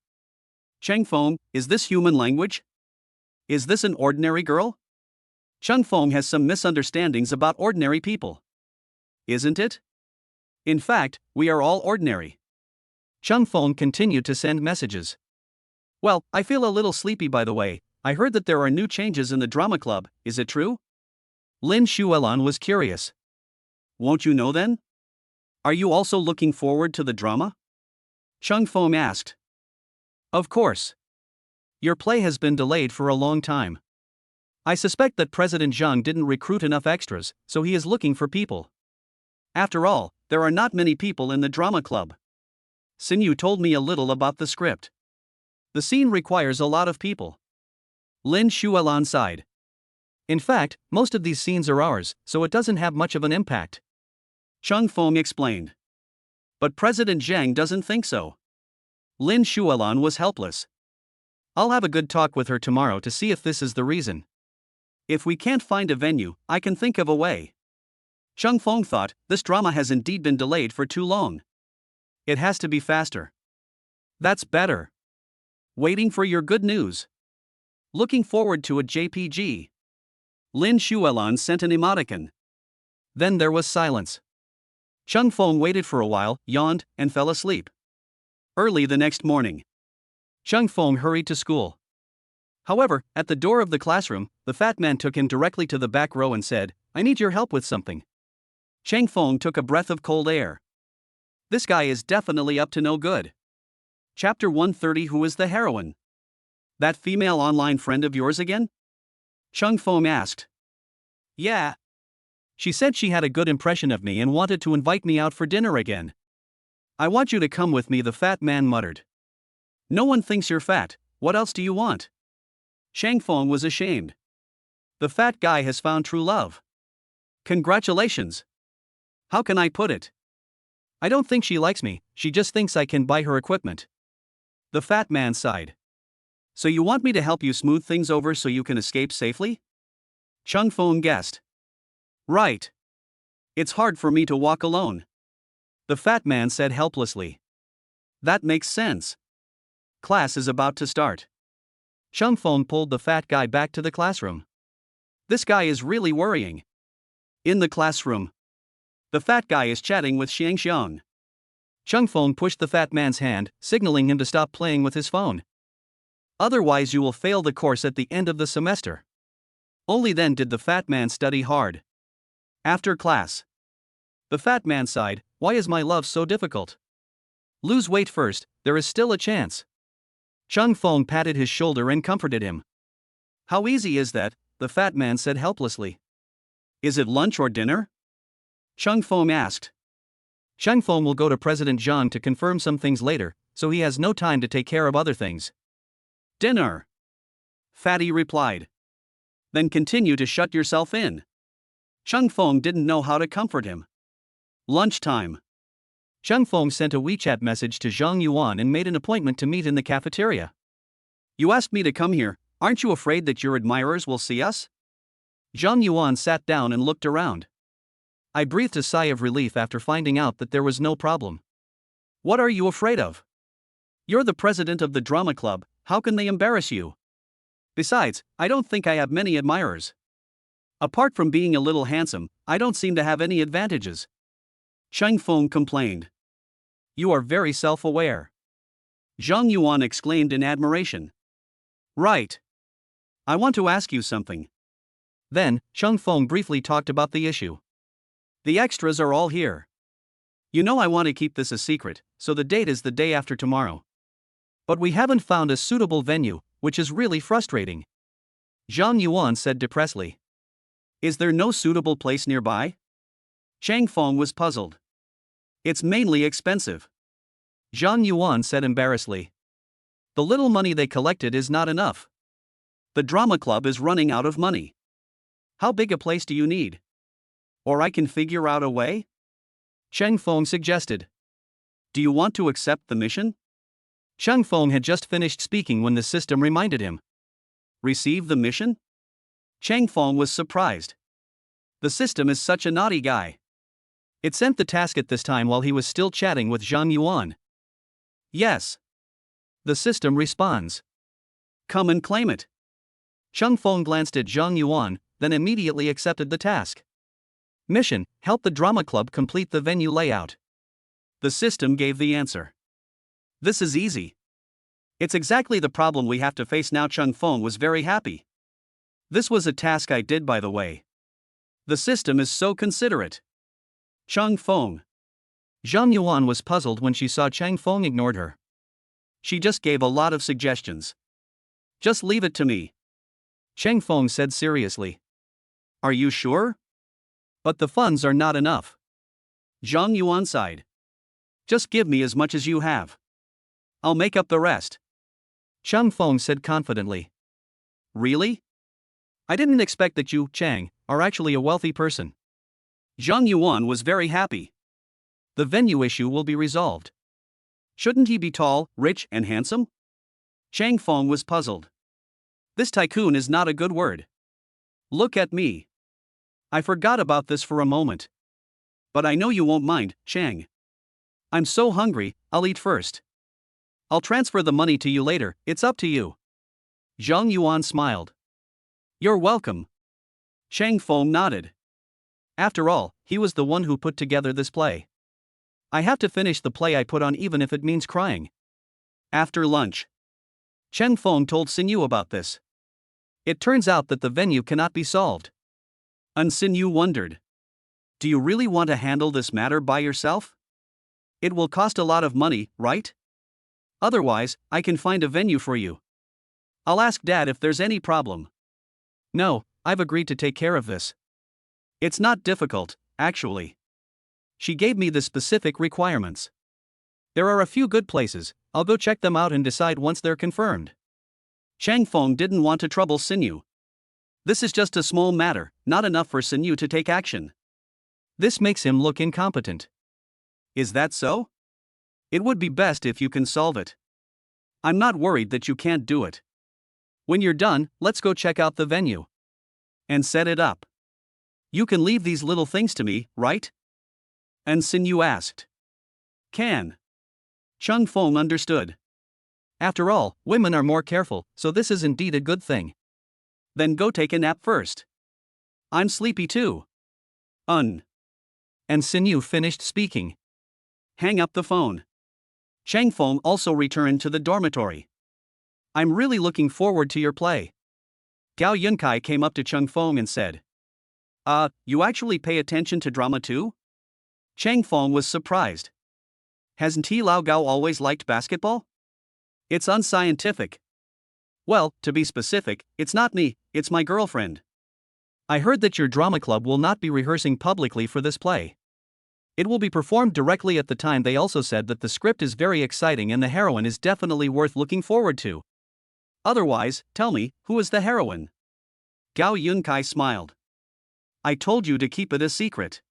Cheng Feng, is this human language? Is this an ordinary girl? Cheng Feng has some misunderstandings about ordinary people. Isn't it? In fact, we are all ordinary. Cheng Feng continued to send messages. Well, I feel a little sleepy by the way. I heard that there are new changes in the drama club, is it true? Lin Xuelan was curious. Won't you know then? Are you also looking forward to the drama? Cheng Feng asked. Of course. Your play has been delayed for a long time. I suspect that President Zhang didn't recruit enough extras, so he is looking for people. After all, there are not many people in the drama club. Sinew told me a little about the script. The scene requires a lot of people. Lin Xuelan sighed. In fact, most of these scenes are ours, so it doesn't have much of an impact. Cheng Feng explained. But President Zhang doesn't think so. Lin Xuelan was helpless. I'll have a good talk with her tomorrow to see if this is the reason. If we can't find a venue, I can think of a way. Cheng Feng thought, this drama has indeed been delayed for too long. It has to be faster. That's better. Waiting for your good news. Looking forward to a JPG. Lin Xuelan sent an emoticon. Then there was silence. Cheng Feng waited for a while, yawned, and fell asleep. Early the next morning, Cheng Feng hurried to school. However, at the door of the classroom, the fat man took him directly to the back row and said, I need your help with something. Cheng Feng took a breath of cold air. This guy is definitely up to no good. Chapter 130. Who is the heroine? That female online friend of yours again? Cheng Feng asked. Yeah. She said she had a good impression of me and wanted to invite me out for dinner again. I want you to come with me, the fat man muttered. No one thinks you're fat, what else do you want? Cheng Feng was ashamed. The fat guy has found true love. Congratulations. How can I put it? I don't think she likes me, she just thinks I can buy her equipment. The fat man sighed. So you want me to help you smooth things over so you can escape safely? Cheng Feng guessed. Right. It's hard for me to walk alone. The fat man said helplessly. That makes sense. Class is about to start. Cheng Feng pulled the fat guy back to the classroom. This guy is really worrying. In the classroom, the fat guy is chatting with Xiang Xiang. Cheng Feng pushed the fat man's hand, signaling him to stop playing with his phone. Otherwise you will fail the course at the end of the semester. Only then did the fat man study hard. After class, the fat man sighed, why is my love so difficult? Lose weight first, there is still a chance. Cheng Feng patted his shoulder and comforted him. How easy is that? The fat man said helplessly. Is it lunch or dinner? Cheng Feng asked. Cheng Feng will go to President Zhang to confirm some things later, so he has no time to take care of other things. Dinner. Fatty replied. Then continue to shut yourself in. Cheng Feng didn't know how to comfort him. Lunchtime. Cheng Feng sent a WeChat message to Zhang Yuan and made an appointment to meet in the cafeteria. You asked me to come here, aren't you afraid that your admirers will see us? Zhang Yuan sat down and looked around. I breathed a sigh of relief after finding out that there was no problem. What are you afraid of? You're the president of the drama club, how can they embarrass you? Besides, I don't think I have many admirers. Apart from being a little handsome, I don't seem to have any advantages. Cheng Feng complained. You are very self-aware. Zhang Yuan exclaimed in admiration. Right. I want to ask you something. Then, Cheng Feng briefly talked about the issue. The extras are all here. You know I want to keep this a secret, so the date is the day after tomorrow. But we haven't found a suitable venue, which is really frustrating. Zhang Yuan said depressedly. Is there no suitable place nearby? Chang Feng was puzzled. It's mainly expensive. Zhang Yuan said embarrassedly. The little money they collected is not enough. The drama club is running out of money. How big a place do you need? Or I can figure out a way? Chang Feng suggested. Do you want to accept the mission? Chang Feng had just finished speaking when the system reminded him. Receive the mission? Chang Feng was surprised. The system is such a naughty guy. It sent the task at this time while he was still chatting with Zhang Yuan. Yes. The system responds. Come and claim it. Chang Feng glanced at Zhang Yuan, then immediately accepted the task. Mission: help the drama club complete the venue layout. The system gave the answer. This is easy. It's exactly the problem we have to face now. Chang Feng was very happy. This was a task I did, by the way. The system is so considerate. Chang Feng. Zhang Yuan was puzzled when she saw Chang Feng ignored her. She just gave a lot of suggestions. Just leave it to me. Chang Feng said seriously. Are you sure? But the funds are not enough. Zhang Yuan sighed. Just give me as much as you have. I'll make up the rest. Chang Feng said confidently. Really? I didn't expect that you, Chang, are actually a wealthy person. Zhang Yuan was very happy. The venue issue will be resolved. Shouldn't he be tall, rich, and handsome? Chang Feng was puzzled. This tycoon is not a good word. Look at me. I forgot about this for a moment. But I know you won't mind, Chang. I'm so hungry, I'll eat first. I'll transfer the money to you later, it's up to you. Zhang Yuan smiled. You're welcome. Chang Feng nodded. After all, he was the one who put together this play. I have to finish the play I put on even if it means crying. After lunch, Chang Feng told Xinyu about this. It turns out that the venue cannot be solved. And Xinyu wondered. Do you really want to handle this matter by yourself? It will cost a lot of money, right? Otherwise, I can find a venue for you. I'll ask Dad if there's any problem. No, I've agreed to take care of this. It's not difficult, actually. She gave me the specific requirements. There are a few good places, I'll go check them out and decide once they're confirmed. Chang Feng didn't want to trouble Xinyu. This is just a small matter, not enough for Xinyu to take action. This makes him look incompetent. Is that so? It would be best if you can solve it. I'm not worried that you can't do it. When you're done, let's go check out the venue. And set it up. You can leave these little things to me, right? And Xinyu asked. Can. Chang Feng understood. After all, women are more careful, so this is indeed a good thing. Then go take a nap first. I'm sleepy too. And Xinyu finished speaking. Hang up the phone. Chang Feng also returned to the dormitory. I'm really looking forward to your play. Gao Yunkai came up to Chang Feng and said. You actually pay attention to drama too? Chang Feng was surprised. Hasn't he Lao Gao always liked basketball? It's unscientific. Well, to be specific, it's not me, it's my girlfriend. I heard that your drama club will not be rehearsing publicly for this play. It will be performed directly at the time. They also said that the script is very exciting and the heroine is definitely worth looking forward to. Otherwise, tell me, who is the heroine? Gao Yunkai smiled. I told you to keep it a secret.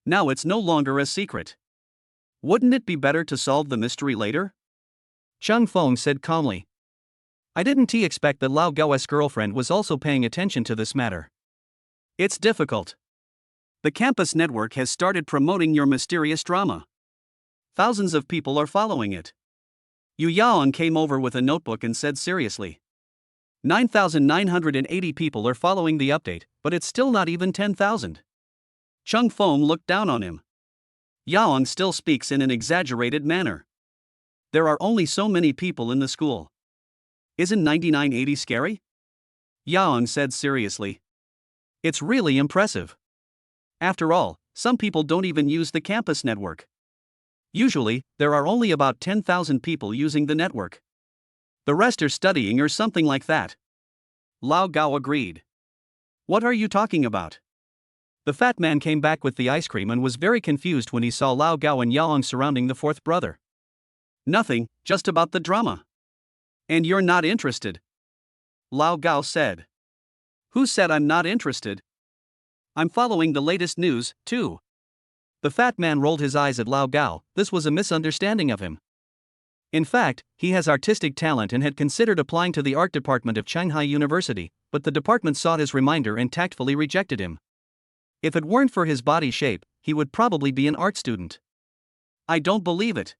Now it's no longer a secret. Wouldn't it be better to solve the mystery later? Chang Feng said calmly. I didn't expect that Lao Gao's girlfriend was also paying attention to this matter. It's difficult. The campus network has started promoting your mysterious drama. Thousands of people are following it. Yu Yaon came over with a notebook and said seriously. 9,980 people are following the update, but it's still not even 10,000. Chang Feng looked down on him. Yaong still speaks in an exaggerated manner. There are only so many people in the school. Isn't 9980 scary? Yaong said seriously. It's really impressive. After all, some people don't even use the campus network. Usually, there are only about 10,000 people using the network. The rest are studying or something like that. Lao Gao agreed. What are you talking about? The fat man came back with the ice cream and was very confused when he saw Lao Gao and Yaong surrounding the fourth brother. Nothing, just about the drama. And you're not interested? Lao Gao said. Who said I'm not interested? I'm following the latest news, too. The fat man rolled his eyes at Lao Gao. This was a misunderstanding of him. In fact, he has artistic talent and had considered applying to the art department of Shanghai University, but the department sought his reminder and tactfully rejected him. If it weren't for his body shape, he would probably be an art student. I don't believe it.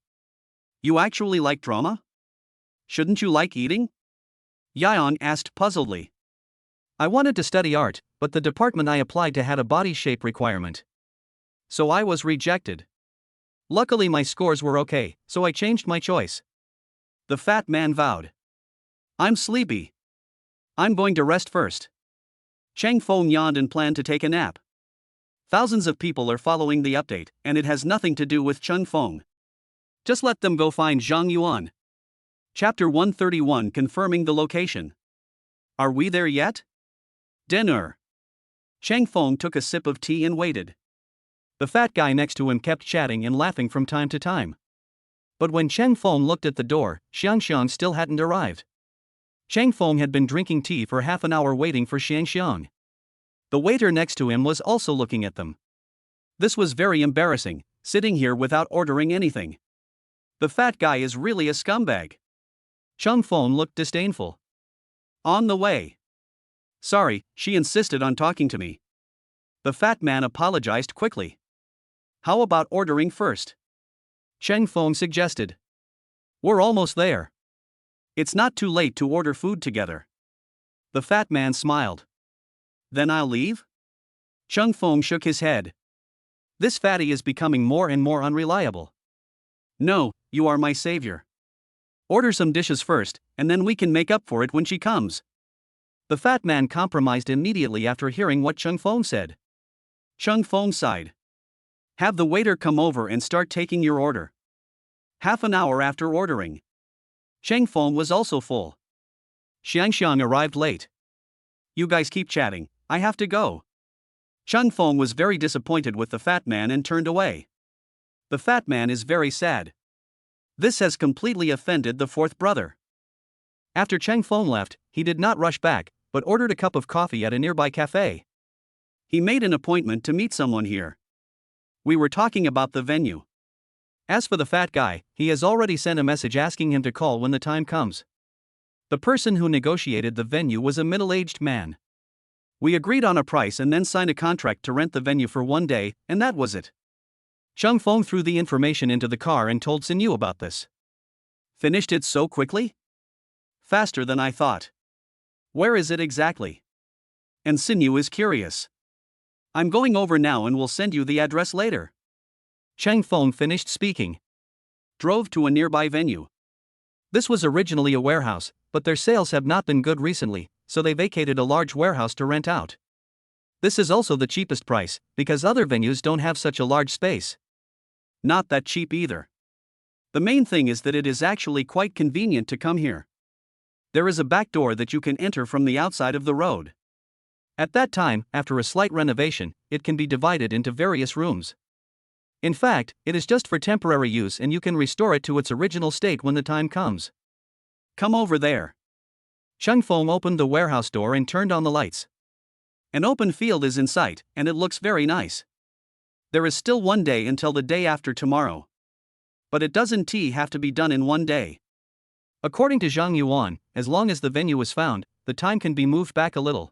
You actually like drama? Shouldn't you like eating? Yaon asked puzzledly. I wanted to study art, but the department I applied to had a body shape requirement. So I was rejected. Luckily my scores were okay, so I changed my choice. The fat man vowed. I'm sleepy. I'm going to rest first. Cheng Feng yawned and planned to take a nap. Thousands of people are following the update, and it has nothing to do with Cheng Feng. Just let them go find Zhang Yuan. Chapter 131 confirming the location. Are we there yet? Dinner. Cheng Feng took a sip of tea and waited. The fat guy next to him kept chatting and laughing from time to time. But when Cheng Feng looked at the door, Xiangxiang still hadn't arrived. Cheng Feng had been drinking tea for half an hour waiting for Xiangxiang. The waiter next to him was also looking at them. This was very embarrassing, sitting here without ordering anything. The fat guy is really a scumbag. Cheng Feng looked disdainful. On the way. Sorry, she insisted on talking to me. The fat man apologized quickly. How about ordering first? Cheng Feng suggested. We're almost there. It's not too late to order food together. The fat man smiled. Then I'll leave? Cheng Feng shook his head. This fatty is becoming more and more unreliable. No, you are my savior. Order some dishes first, and then we can make up for it when she comes. The fat man compromised immediately after hearing what Cheng Feng said. Cheng Feng sighed. Have the waiter come over and start taking your order. Half an hour after ordering. Cheng Feng was also full. Xiangxiang arrived late. You guys keep chatting, I have to go. Cheng Feng was very disappointed with the fat man and turned away. The fat man is very sad. This has completely offended the fourth brother. After Cheng Feng left, he did not rush back, but ordered a cup of coffee at a nearby cafe. He made an appointment to meet someone here. We were talking about the venue. As for the fat guy, he has already sent a message asking him to call when the time comes. The person who negotiated the venue was a middle-aged man. We agreed on a price and then signed a contract to rent the venue for 1 day, and that was it. Cheng Feng threw the information into the car and told Sinyu about this. Finished it so quickly? Faster than I thought. Where is it exactly? And Sinyu is curious. I'm going over now and will send you the address later. Cheng Feng finished speaking. Drove to a nearby venue. This was originally a warehouse, but their sales have not been good recently, so they vacated a large warehouse to rent out. This is also the cheapest price, because other venues don't have such a large space. Not that cheap either. The main thing is that it is actually quite convenient to come here. There is a back door that you can enter from the outside of the road. At that time, after a slight renovation, it can be divided into various rooms. In fact, it is just for temporary use and you can restore it to its original state when the time comes. Come over there. Cheng Feng opened the warehouse door and turned on the lights. An open field is in sight, and it looks very nice. There is still 1 day until the day after tomorrow. But it doesn't have to be done in 1 day. According to Zhang Yuan, as long as the venue is found, the time can be moved back a little.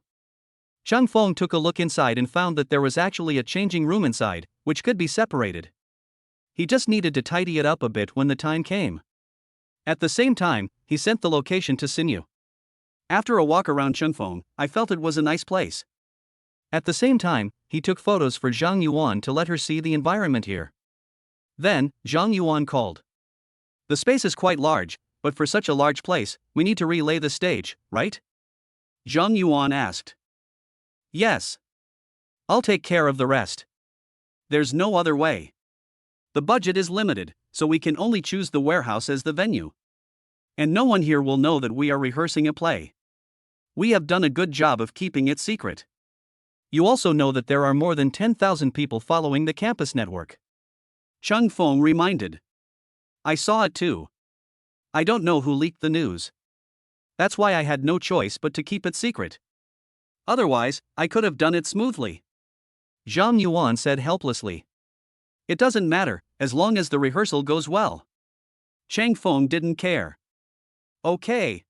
Cheng Feng took a look inside and found that there was actually a changing room inside, which could be separated. He just needed to tidy it up a bit when the time came. At the same time, he sent the location to Sinyu. After a walk around Cheng Feng, I felt it was a nice place. At the same time, he took photos for Zhang Yuan to let her see the environment here. Then, Zhang Yuan called. The space is quite large, but for such a large place, we need to relay the stage, right? Zhang Yuan asked. Yes. I'll take care of the rest. There's no other way. The budget is limited, so we can only choose the warehouse as the venue. And no one here will know that we are rehearsing a play. We have done a good job of keeping it secret. You also know that there are more than 10,000 people following the campus network. Chung Fong reminded. I saw it too. I don't know who leaked the news. That's why I had no choice but to keep it secret. Otherwise, I could have done it smoothly. Zhang Yuan said helplessly. It doesn't matter, as long as the rehearsal goes well. Chang Feng didn't care. Okay.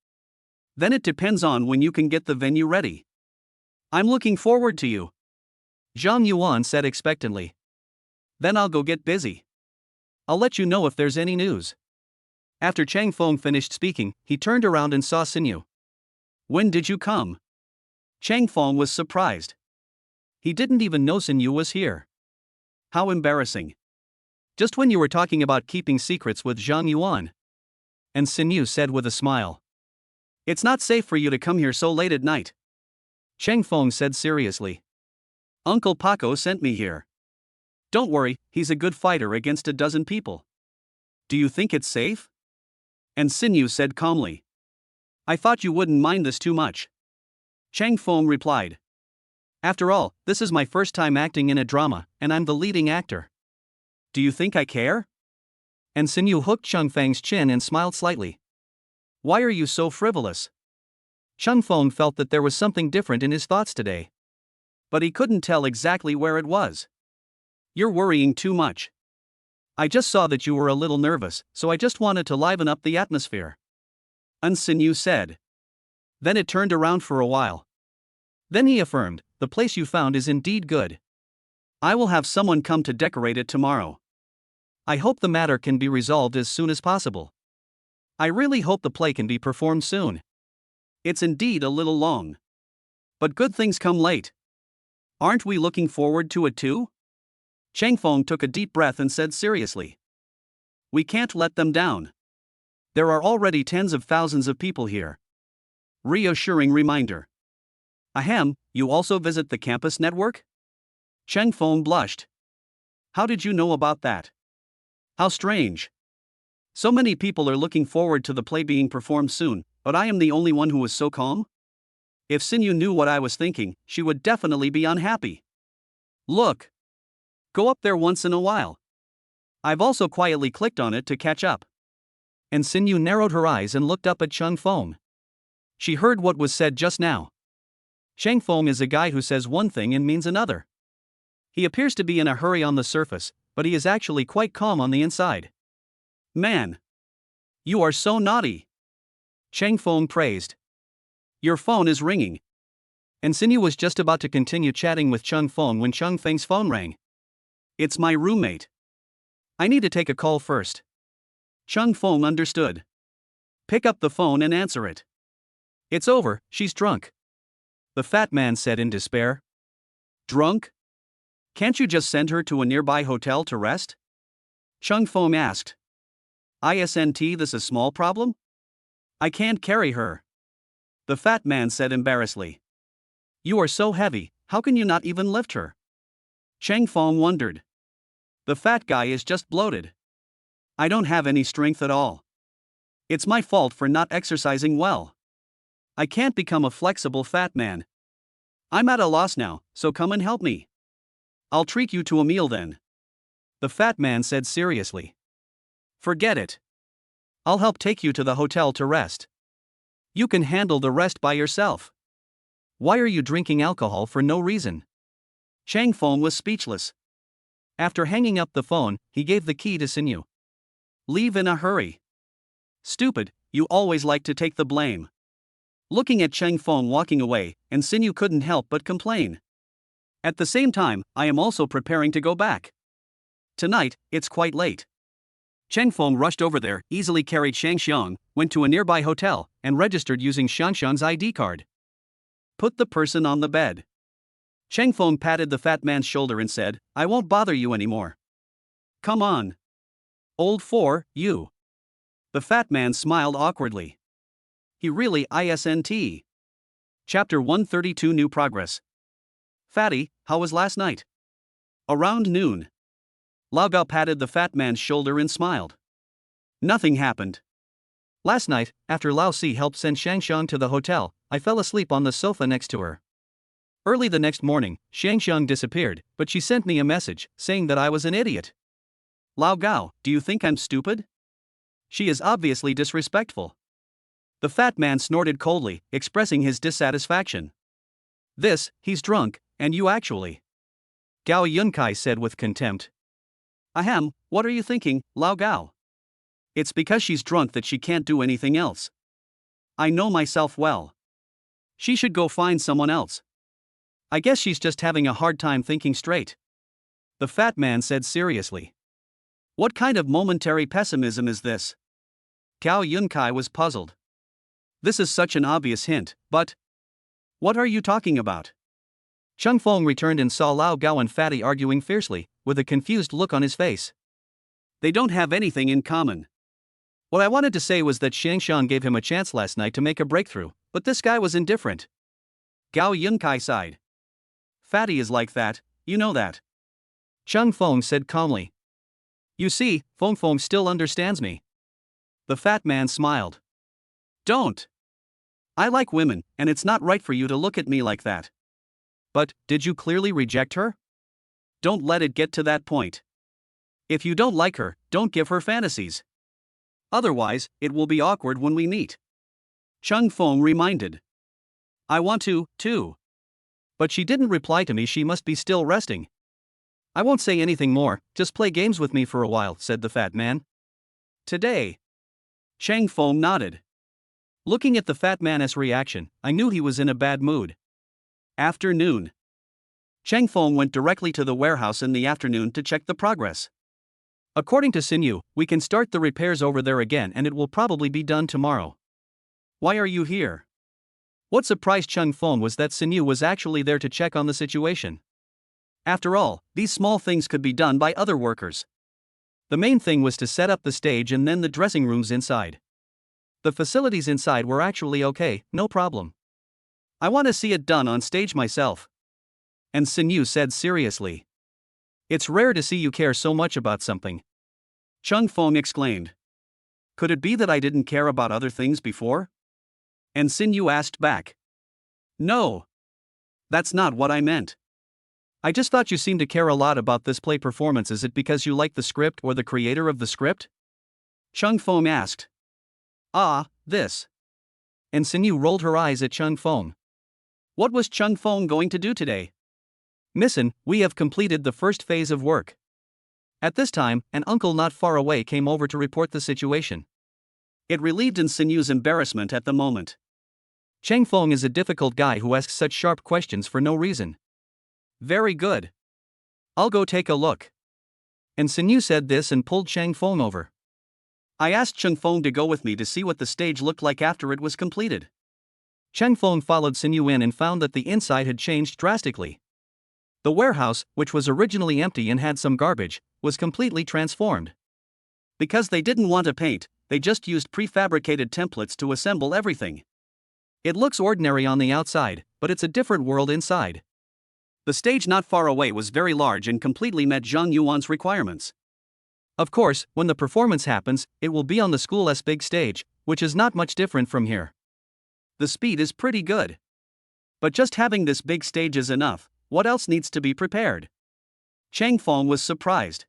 Then it depends on when you can get the venue ready. I'm looking forward to you. Zhang Yuan said expectantly. Then I'll go get busy. I'll let you know if there's any news. After Chang Feng finished speaking, he turned around and saw Sinyu. When did you come? Chang Feng was surprised. He didn't even know Sinyu was here. How embarrassing. Just when you were talking about keeping secrets with Zhang Yuan. And Sinyu said with a smile. It's not safe for you to come here so late at night. Chang Feng said seriously. Uncle Paco sent me here. Don't worry, he's a good fighter against a dozen people. Do you think it's safe? And Sinyu said calmly. I thought you wouldn't mind this too much. Chang Feng replied. After all, this is my first time acting in a drama, and I'm the leading actor. Do you think I care? And Sinyu hooked Chang Feng's chin and smiled slightly. Why are you so frivolous? Chang Feng felt that there was something different in his thoughts today. But he couldn't tell exactly where it was. You're worrying too much. I just saw that you were a little nervous, so I just wanted to liven up the atmosphere. And Sinyu said. Then it turned around for a while. Then he affirmed, the place you found is indeed good. I will have someone come to decorate it tomorrow. I hope the matter can be resolved as soon as possible. I really hope the play can be performed soon. It's indeed a little long. But good things come late. Aren't we looking forward to it too? Chang Feng took a deep breath and said seriously. We can't let them down. There are already tens of thousands of people here. Reassuring reminder. Ahem, you also visit the campus network? Chang Feng blushed. How did you know about that? How strange. So many people are looking forward to the play being performed soon, but I am the only one who was so calm? If Sinyu knew what I was thinking, she would definitely be unhappy. Look. Go up there once in a while. I've also quietly clicked on it to catch up. And Sinyu narrowed her eyes and looked up at Chang Feng. She heard what was said just now. Chang Feng is a guy who says one thing and means another. He appears to be in a hurry on the surface, but he is actually quite calm on the inside. Man. You are so naughty. Chang Feng praised. Your phone is ringing. And Sinyu was just about to continue chatting with Chang Feng when Chang Feng's phone rang. It's my roommate. I need to take a call first. Chang Feng understood. Pick up the phone and answer it. It's over, she's drunk. The fat man said in despair. Drunk? Can't you just send her to a nearby hotel to rest? Chang Feng asked. Isn't this a small problem? I can't carry her. The fat man said embarrassedly. You are so heavy, how can you not even lift her? Chang Feng wondered. The fat guy is just bloated. I don't have any strength at all. It's my fault for not exercising well. I can't become a flexible fat man. I'm at a loss now, so come and help me. I'll treat you to a meal then. The fat man said seriously. Forget it. I'll help take you to the hotel to rest. You can handle the rest by yourself. Why are you drinking alcohol for no reason? Chang Feng was speechless. After hanging up the phone, he gave the key to Sinyu. Leave in a hurry. Stupid, you always like to take the blame. Looking at Chang Feng walking away, and Sinyu couldn't help but complain. At the same time, I am also preparing to go back. Tonight, it's quite late. Chang Feng rushed over there, easily carried Shang Xiang, went to a nearby hotel, and registered using Shang Xiang's ID card. Put the person on the bed. Chang Feng patted the fat man's shoulder and said, I won't bother you anymore. Come on. Old four, you. The fat man smiled awkwardly. He really isn't. Chapter 132 New Progress. Fatty, how was last night? Around noon. Lao Gao patted the fat man's shoulder and smiled. Nothing happened. Last night, after Lao Si helped send Shangxiang to the hotel, I fell asleep on the sofa next to her. Early the next morning, Shangxiang disappeared, but she sent me a message, saying that I was an idiot. Lao Gao, do you think I'm stupid? She is obviously disrespectful. The fat man snorted coldly, expressing his dissatisfaction. He's drunk, and you actually. Gao Yunkai said with contempt. Ahem, what are you thinking, Lao Gao? It's because she's drunk that she can't do anything else. I know myself well. She should go find someone else. I guess she's just having a hard time thinking straight. The fat man said seriously. What kind of momentary pessimism is this? Gao Yunkai was puzzled. This is such an obvious hint, but what are you talking about? Cheng Feng returned and saw Lao Gao and Fatty arguing fiercely, with a confused look on his face. They don't have anything in common. What I wanted to say was that Shangxiang gave him a chance last night to make a breakthrough, but this guy was indifferent. Gao Yunkai sighed. Fatty is like that, you know that. Cheng Feng said calmly. You see, Feng Feng still understands me. The fat man smiled. Don't. I like women, and it's not right for you to look at me like that. But, did you clearly reject her? Don't let it get to that point. If you don't like her, don't give her fantasies. Otherwise, it will be awkward when we meet. Cheng Feng reminded. I want to, too. But she didn't reply to me, she must be still resting. I won't say anything more, just play games with me for a while, said the fat man. Today. Cheng Feng nodded. Looking at the fat man's reaction, I knew he was in a bad mood. Afternoon. Cheng Feng went directly to the warehouse in the afternoon to check the progress. According to Xinyu, we can start the repairs over there again and it will probably be done tomorrow. Why are you here? What surprised Cheng Feng was that Xinyu was actually there to check on the situation. After all, these small things could be done by other workers. The main thing was to set up the stage and then the dressing rooms inside. The facilities inside were actually okay, no problem. I want to see it done on stage myself. And Xinyu said seriously. It's rare to see you care so much about something. Cheng Feng exclaimed. Could it be that I didn't care about other things before? And Xinyu asked back. No. That's not what I meant. I just thought you seemed to care a lot about this play performance. Is it because you like the script or the creator of the script? Cheng Feng asked. This. And Xinyu rolled her eyes at Cheng Feng. What was Cheng Feng going to do today? Listen, we have completed the first phase of work. At this time, an uncle not far away came over to report the situation. It relieved Xinyu's embarrassment at the moment. Cheng Feng is a difficult guy who asks such sharp questions for no reason. Very good. I'll go take a look. And Xinyu said this and pulled Cheng Feng over. I asked Cheng Feng to go with me to see what the stage looked like after it was completed. Cheng Feng followed Xinyu in and found that the inside had changed drastically. The warehouse, which was originally empty and had some garbage, was completely transformed. Because they didn't want to paint, they just used prefabricated templates to assemble everything. It looks ordinary on the outside, but it's a different world inside. The stage not far away was very large and completely met Zhang Yuan's requirements. Of course, when the performance happens, it will be on the school's big stage, which is not much different from here. The speed is pretty good. But just having this big stage is enough. What else needs to be prepared? Cheng Feng was surprised.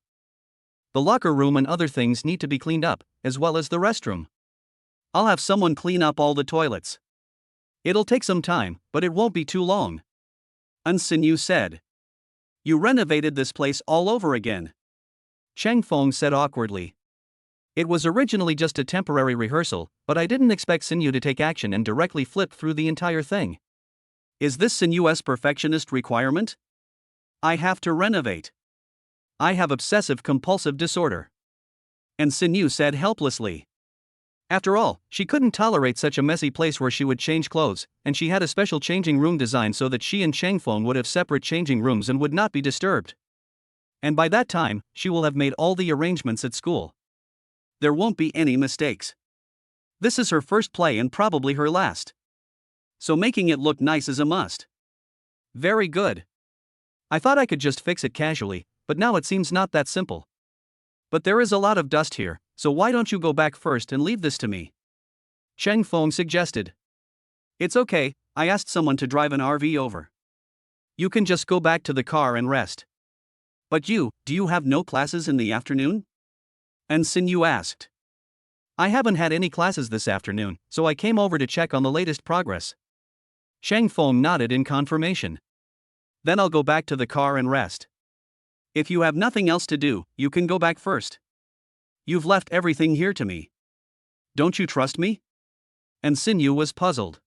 The locker room and other things need to be cleaned up, as well as the restroom. I'll have someone clean up all the toilets. It'll take some time, but it won't be too long. Xinyu said. You renovated this place all over again. Cheng Feng said awkwardly. It was originally just a temporary rehearsal, but I didn't expect Xinyu to take action and directly flip through the entire thing. Is this Xinyu's perfectionist requirement? I have to renovate. I have obsessive-compulsive disorder. And Xinyu said helplessly. After all, she couldn't tolerate such a messy place where she would change clothes, and she had a special changing room designed so that she and Cheng Feng would have separate changing rooms and would not be disturbed. And by that time, she will have made all the arrangements at school. There won't be any mistakes. This is her first play and probably her last. So making it look nice is a must. Very good. I thought I could just fix it casually, but now it seems not that simple. But there is a lot of dust here, so why don't you go back first and leave this to me? Cheng Feng suggested. It's okay, I asked someone to drive an RV over. You can just go back to the car and rest. But do you have no classes in the afternoon? And Xinyu asked. I haven't had any classes this afternoon, so I came over to check on the latest progress. Cheng Feng nodded in confirmation. Then I'll go back to the car and rest. If you have nothing else to do, you can go back first. You've left everything here to me. Don't you trust me? And Xinyu was puzzled.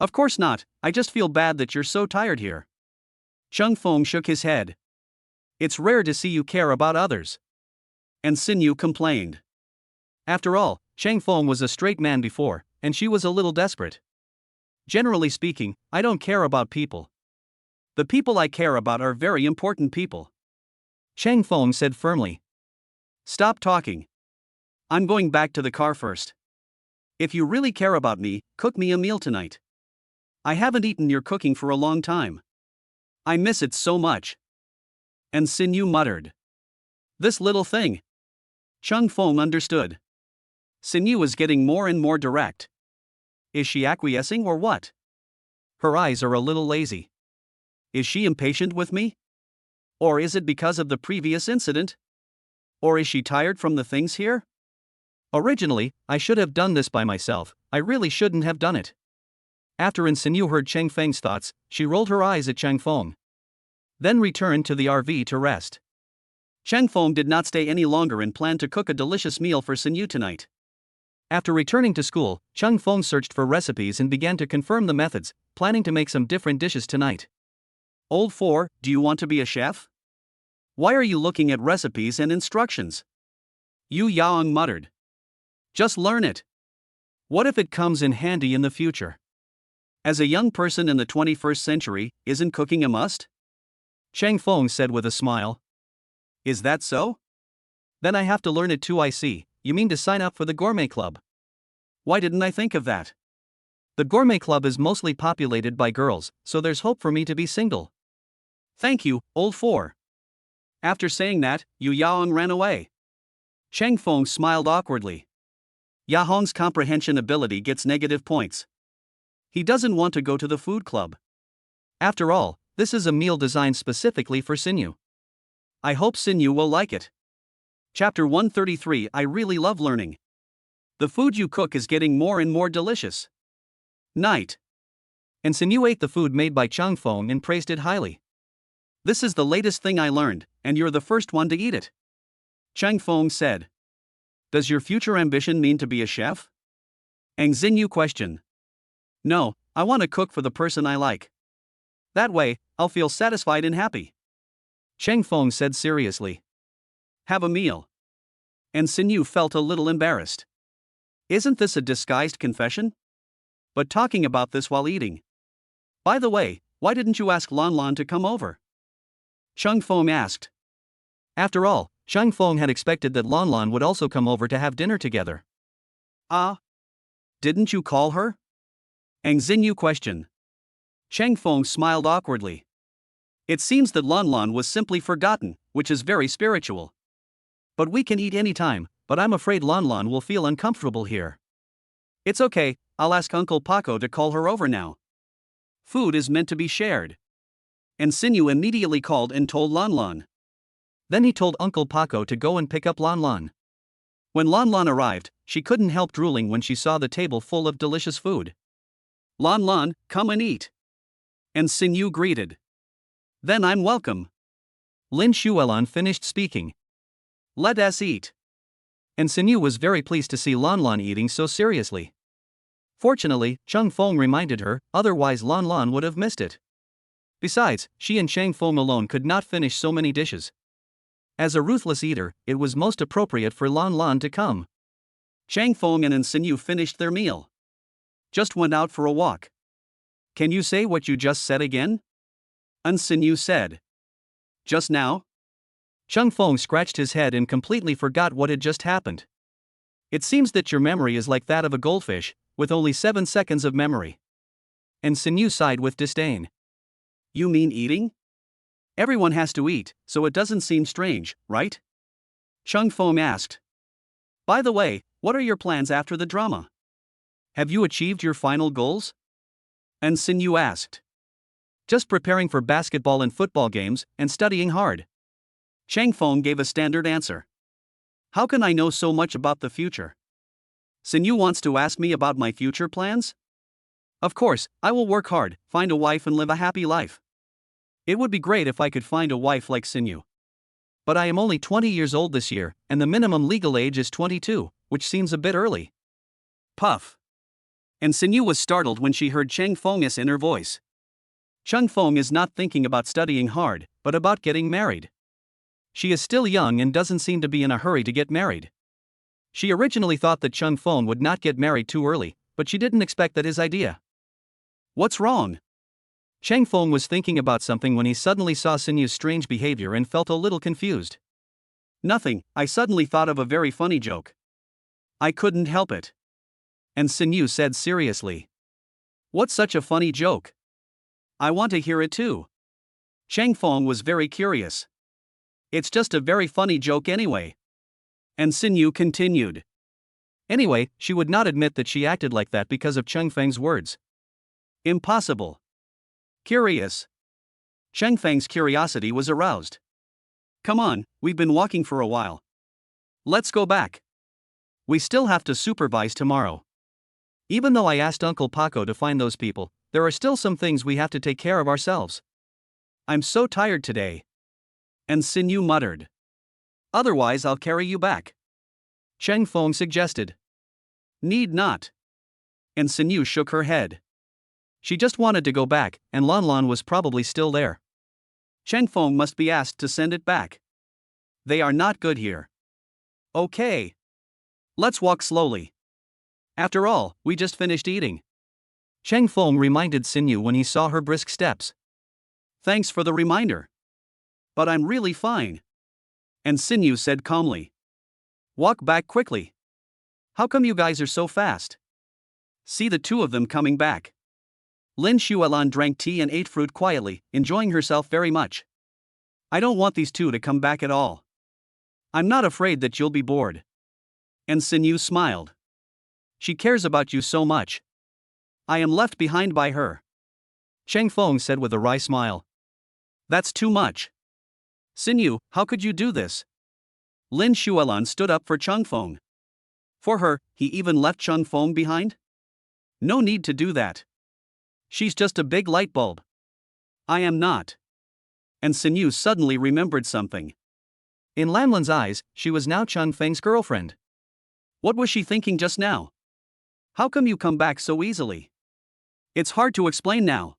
Of course not, I just feel bad that you're so tired here. Cheng Feng shook his head. It's rare to see you care about others. And Xinyu complained. After all, Cheng Feng was a straight man before, and she was a little desperate. Generally speaking, I don't care about people. The people I care about are very important people. Cheng Feng said firmly. Stop talking. I'm going back to the car first. If you really care about me, cook me a meal tonight. I haven't eaten your cooking for a long time. I miss it so much. And Xinyu muttered. This little thing. Cheng Feng understood. Xinyu is getting more and more direct. Is she acquiescing or what? Her eyes are a little lazy. Is she impatient with me? Or is it because of the previous incident? Or is she tired from the things here? Originally, I should have done this by myself, I really shouldn't have done it. After Xinyu heard Cheng Feng's thoughts, she rolled her eyes at Cheng Feng. Then returned to the RV to rest. Cheng Feng did not stay any longer and planned to cook a delicious meal for Xinyu tonight. After returning to school, Cheng Feng searched for recipes and began to confirm the methods, planning to make some different dishes tonight. Old 4, do you want to be a chef? Why are you looking at recipes and instructions? Yu Yaong muttered. Just learn it. What if it comes in handy in the future? As a young person in the 21st century, isn't cooking a must? Cheng Feng said with a smile. Is that so? Then I have to learn it too, I see. You mean to sign up for the Gourmet Club? Why didn't I think of that? The Gourmet Club is mostly populated by girls, so there's hope for me to be single. Thank you, old 4. After saying that, Yu Yaong ran away. Cheng Feng smiled awkwardly. Yahong's comprehension ability gets negative points. He doesn't want to go to the food club. After all, this is a meal designed specifically for Xinyu. I hope Xinyu will like it. Chapter 133 I really love learning. The food you cook is getting more and more delicious. Night. And Xinyu ate the food made by Cheng Feng and praised it highly. This is the latest thing I learned, and you're the first one to eat it. Cheng Feng said. Does your future ambition mean to be a chef? And Xinyu questioned. No, I want to cook for the person I like. That way, I'll feel satisfied and happy. Cheng Feng said seriously. Have a meal. And Xinyu felt a little embarrassed. Isn't this a disguised confession? But talking about this while eating. By the way, why didn't you ask Lan Lan to come over? Cheng Feng asked. After all, Cheng Feng had expected that Lan Lan would also come over to have dinner together. Didn't you call her? And Xinyu questioned. Cheng Feng smiled awkwardly. It seems that Lan Lan was simply forgotten, which is very spiritual. But we can eat any time, but I'm afraid Lan Lan will feel uncomfortable here. It's okay, I'll ask Uncle Paco to call her over now. Food is meant to be shared. And Xinyu immediately called and told Lan Lan. Then he told Uncle Paco to go and pick up Lan Lan. When Lan Lan arrived, she couldn't help drooling when she saw the table full of delicious food. Lan Lan, come and eat. And Xinyu greeted. Then I'm welcome. Lin Xuelan finished speaking. Let us eat. And Xinyu was very pleased to see Lan Lan eating so seriously. Fortunately, Cheng Feng reminded her, otherwise Lan Lan would have missed it. Besides, she and Cheng Feng alone could not finish so many dishes. As a ruthless eater, it was most appropriate for Lan Lan to come. Cheng Feng and Xinyu finished their meal. Just went out for a walk. Can you say what you just said again? Xinyu said. Just now? Cheng Feng scratched his head and completely forgot what had just happened. It seems that your memory is like that of a goldfish, with only 7 seconds of memory. And Xinyu sighed with disdain. You mean eating? Everyone has to eat, so it doesn't seem strange, right? Chung Fong asked. By the way, what are your plans after the drama? Have you achieved your final goals? And Sin Yu asked. Just preparing for basketball and football games, and studying hard. Chang Fong gave a standard answer. How can I know so much about the future? Sin Yu wants to ask me about my future plans? Of course, I will work hard, find a wife and live a happy life. It would be great if I could find a wife like Sin Yu. But I am only 20 years old this year, and the minimum legal age is 22, which seems a bit early. Puff. And Sin Yu was startled when she heard Chang Fong's inner voice. Chung Fong is not thinking about studying hard, but about getting married. She is still young and doesn't seem to be in a hurry to get married. She originally thought that Chung Fong would not get married too early, but she didn't expect that his idea. What's wrong? Chang Fong was thinking about something when he suddenly saw Sin Yu's strange behavior and felt a little confused. Nothing, I suddenly thought of a very funny joke. I couldn't help it. And Sin Yu said seriously. What's such a funny joke? I want to hear it too. Chang Fong was very curious. It's just a very funny joke anyway. And Sin Yu continued. Anyway, she would not admit that she acted like that because of Cheng Feng's words. Impossible. Curious. Cheng Feng's curiosity was aroused. Come on, we've been walking for a while. Let's go back. We still have to supervise tomorrow. Even though I asked Uncle Paco to find those people, there are still some things we have to take care of ourselves. I'm so tired today. And Sin Yu muttered. Otherwise I'll carry you back. Cheng Fong suggested. Need not. And Sin Yu shook her head. She just wanted to go back, and Lan Lan was probably still there. Cheng Fong must be asked to send it back. They are not good here. Okay. Let's walk slowly. After all, we just finished eating. Cheng Fong reminded Sin Yu when he saw her brisk steps. Thanks for the reminder. But I'm really fine. And Sin Yu said calmly. Walk back quickly. How come you guys are so fast? See the two of them coming back. Lin Xuelan drank tea and ate fruit quietly, enjoying herself very much. I don't want these two to come back at all. I'm not afraid that you'll be bored. And Sin Yu smiled. She cares about you so much. I am left behind by her. Cheng Fong said with a wry smile. That's too much. Sin Yu, how could you do this? Lin Xuelan stood up for Chung Fong. For her, he even left Chung Fong behind? No need to do that. She's just a big light bulb. I am not. And Sin Yu suddenly remembered something. In Lan Lan's eyes, she was now Chung Feng's girlfriend. What was she thinking just now? How come you come back so easily? It's hard to explain now.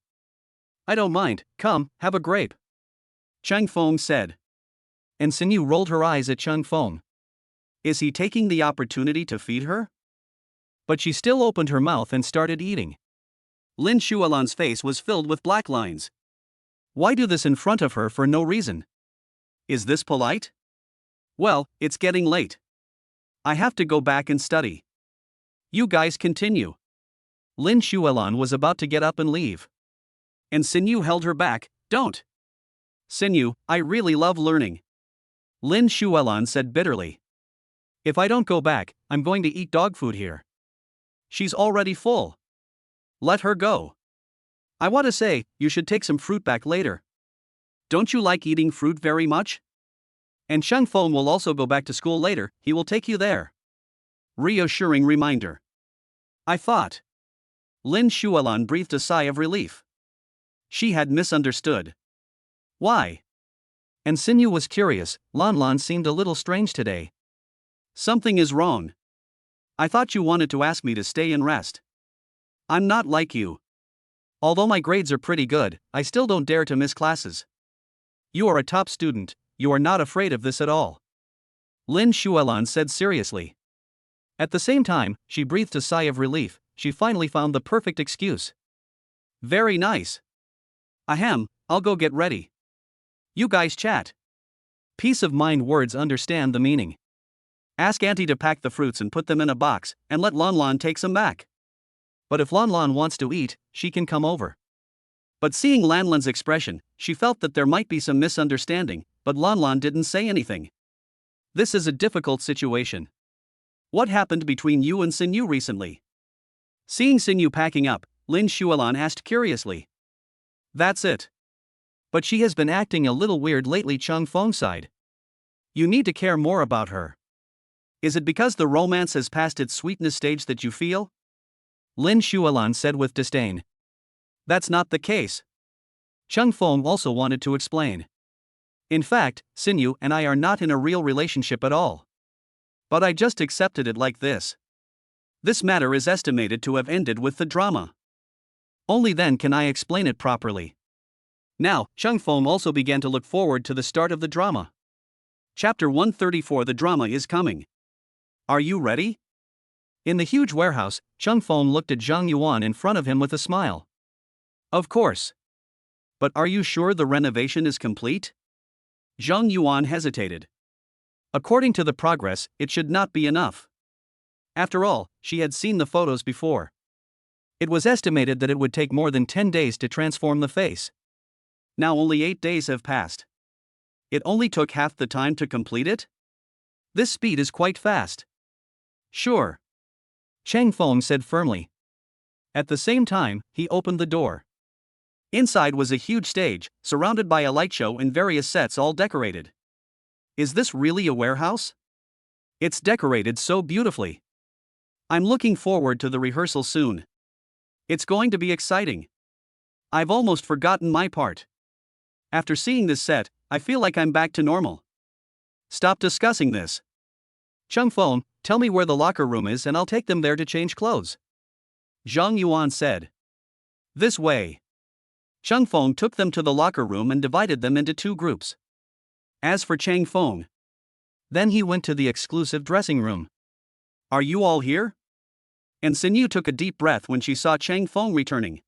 I don't mind, come, have a grape. Cheng Fong said. And Sin Yu rolled her eyes at Chung Fong. Is he taking the opportunity to feed her? But she still opened her mouth and started eating. Lin Xuelan's face was filled with black lines. Why do this in front of her for no reason? Is this polite? Well, it's getting late. I have to go back and study. You guys continue. Lin Xuelan was about to get up and leave. And Sin Yu held her back. Don't. Sin Yu, I really love learning. Lin Xuelan said bitterly. If I don't go back, I'm going to eat dog food here. She's already full. Let her go. I want to say, you should take some fruit back later. Don't you like eating fruit very much? And Cheng Fong will also go back to school later, he will take you there. Reassuring reminder. I thought. Lin Xuelan breathed a sigh of relief. She had misunderstood. Why? And Sin Yu was curious. Lan Lan seemed a little strange today. Something is wrong. I thought you wanted to ask me to stay and rest. I'm not like you. Although my grades are pretty good, I still don't dare to miss classes. You are a top student, you are not afraid of this at all. Lin Xuelan said seriously. At the same time, she breathed a sigh of relief. She finally found the perfect excuse. Very nice. Ahem, I'll go get ready. You guys chat. Peace of mind words understand the meaning. Ask Auntie to pack the fruits and put them in a box, and let Lan Lan take some back. But if Lan Lan wants to eat, she can come over. But seeing Lan Lan's expression, she felt that there might be some misunderstanding, but Lan Lan didn't say anything. This is a difficult situation. What happened between you and Sin Yu recently? Seeing Sin Yu packing up, Lin Xuelan asked curiously. That's it. But she has been acting a little weird lately, Cheng Feng sighed. You need to care more about her. Is it because the romance has passed its sweetness stage that you feel? Lin Xuelan said with disdain. That's not the case. Cheng Feng also wanted to explain. In fact, Sin Yu and I are not in a real relationship at all. But I just accepted it like this. This matter is estimated to have ended with the drama. Only then can I explain it properly. Now, Cheng Feng also began to look forward to the start of the drama. Chapter 134. The drama is coming. Are you ready? In the huge warehouse, Cheng Feng looked at Zhang Yuan in front of him with a smile. Of course. But are you sure the renovation is complete? Zhang Yuan hesitated. According to the progress, it should not be enough. After all, she had seen the photos before. It was estimated that it would take more than 10 days to transform the face. Now only 8 days have passed. It only took half the time to complete it? This speed is quite fast. Sure. Cheng Feng said firmly. At the same time, he opened the door. Inside was a huge stage, surrounded by a light show and various sets all decorated. Is this really a warehouse? It's decorated so beautifully. I'm looking forward to the rehearsal soon. It's going to be exciting. I've almost forgotten my part. After seeing this set, I feel like I'm back to normal. Stop discussing this. Cheng Feng, tell me where the locker room is and I'll take them there to change clothes. Zhang Yuan said. This way. Cheng Feng took them to the locker room and divided them into 2 groups. As for Cheng Feng, then he went to the exclusive dressing room. Are you all here? And Sin Yu took a deep breath when she saw Cheng Feng returning.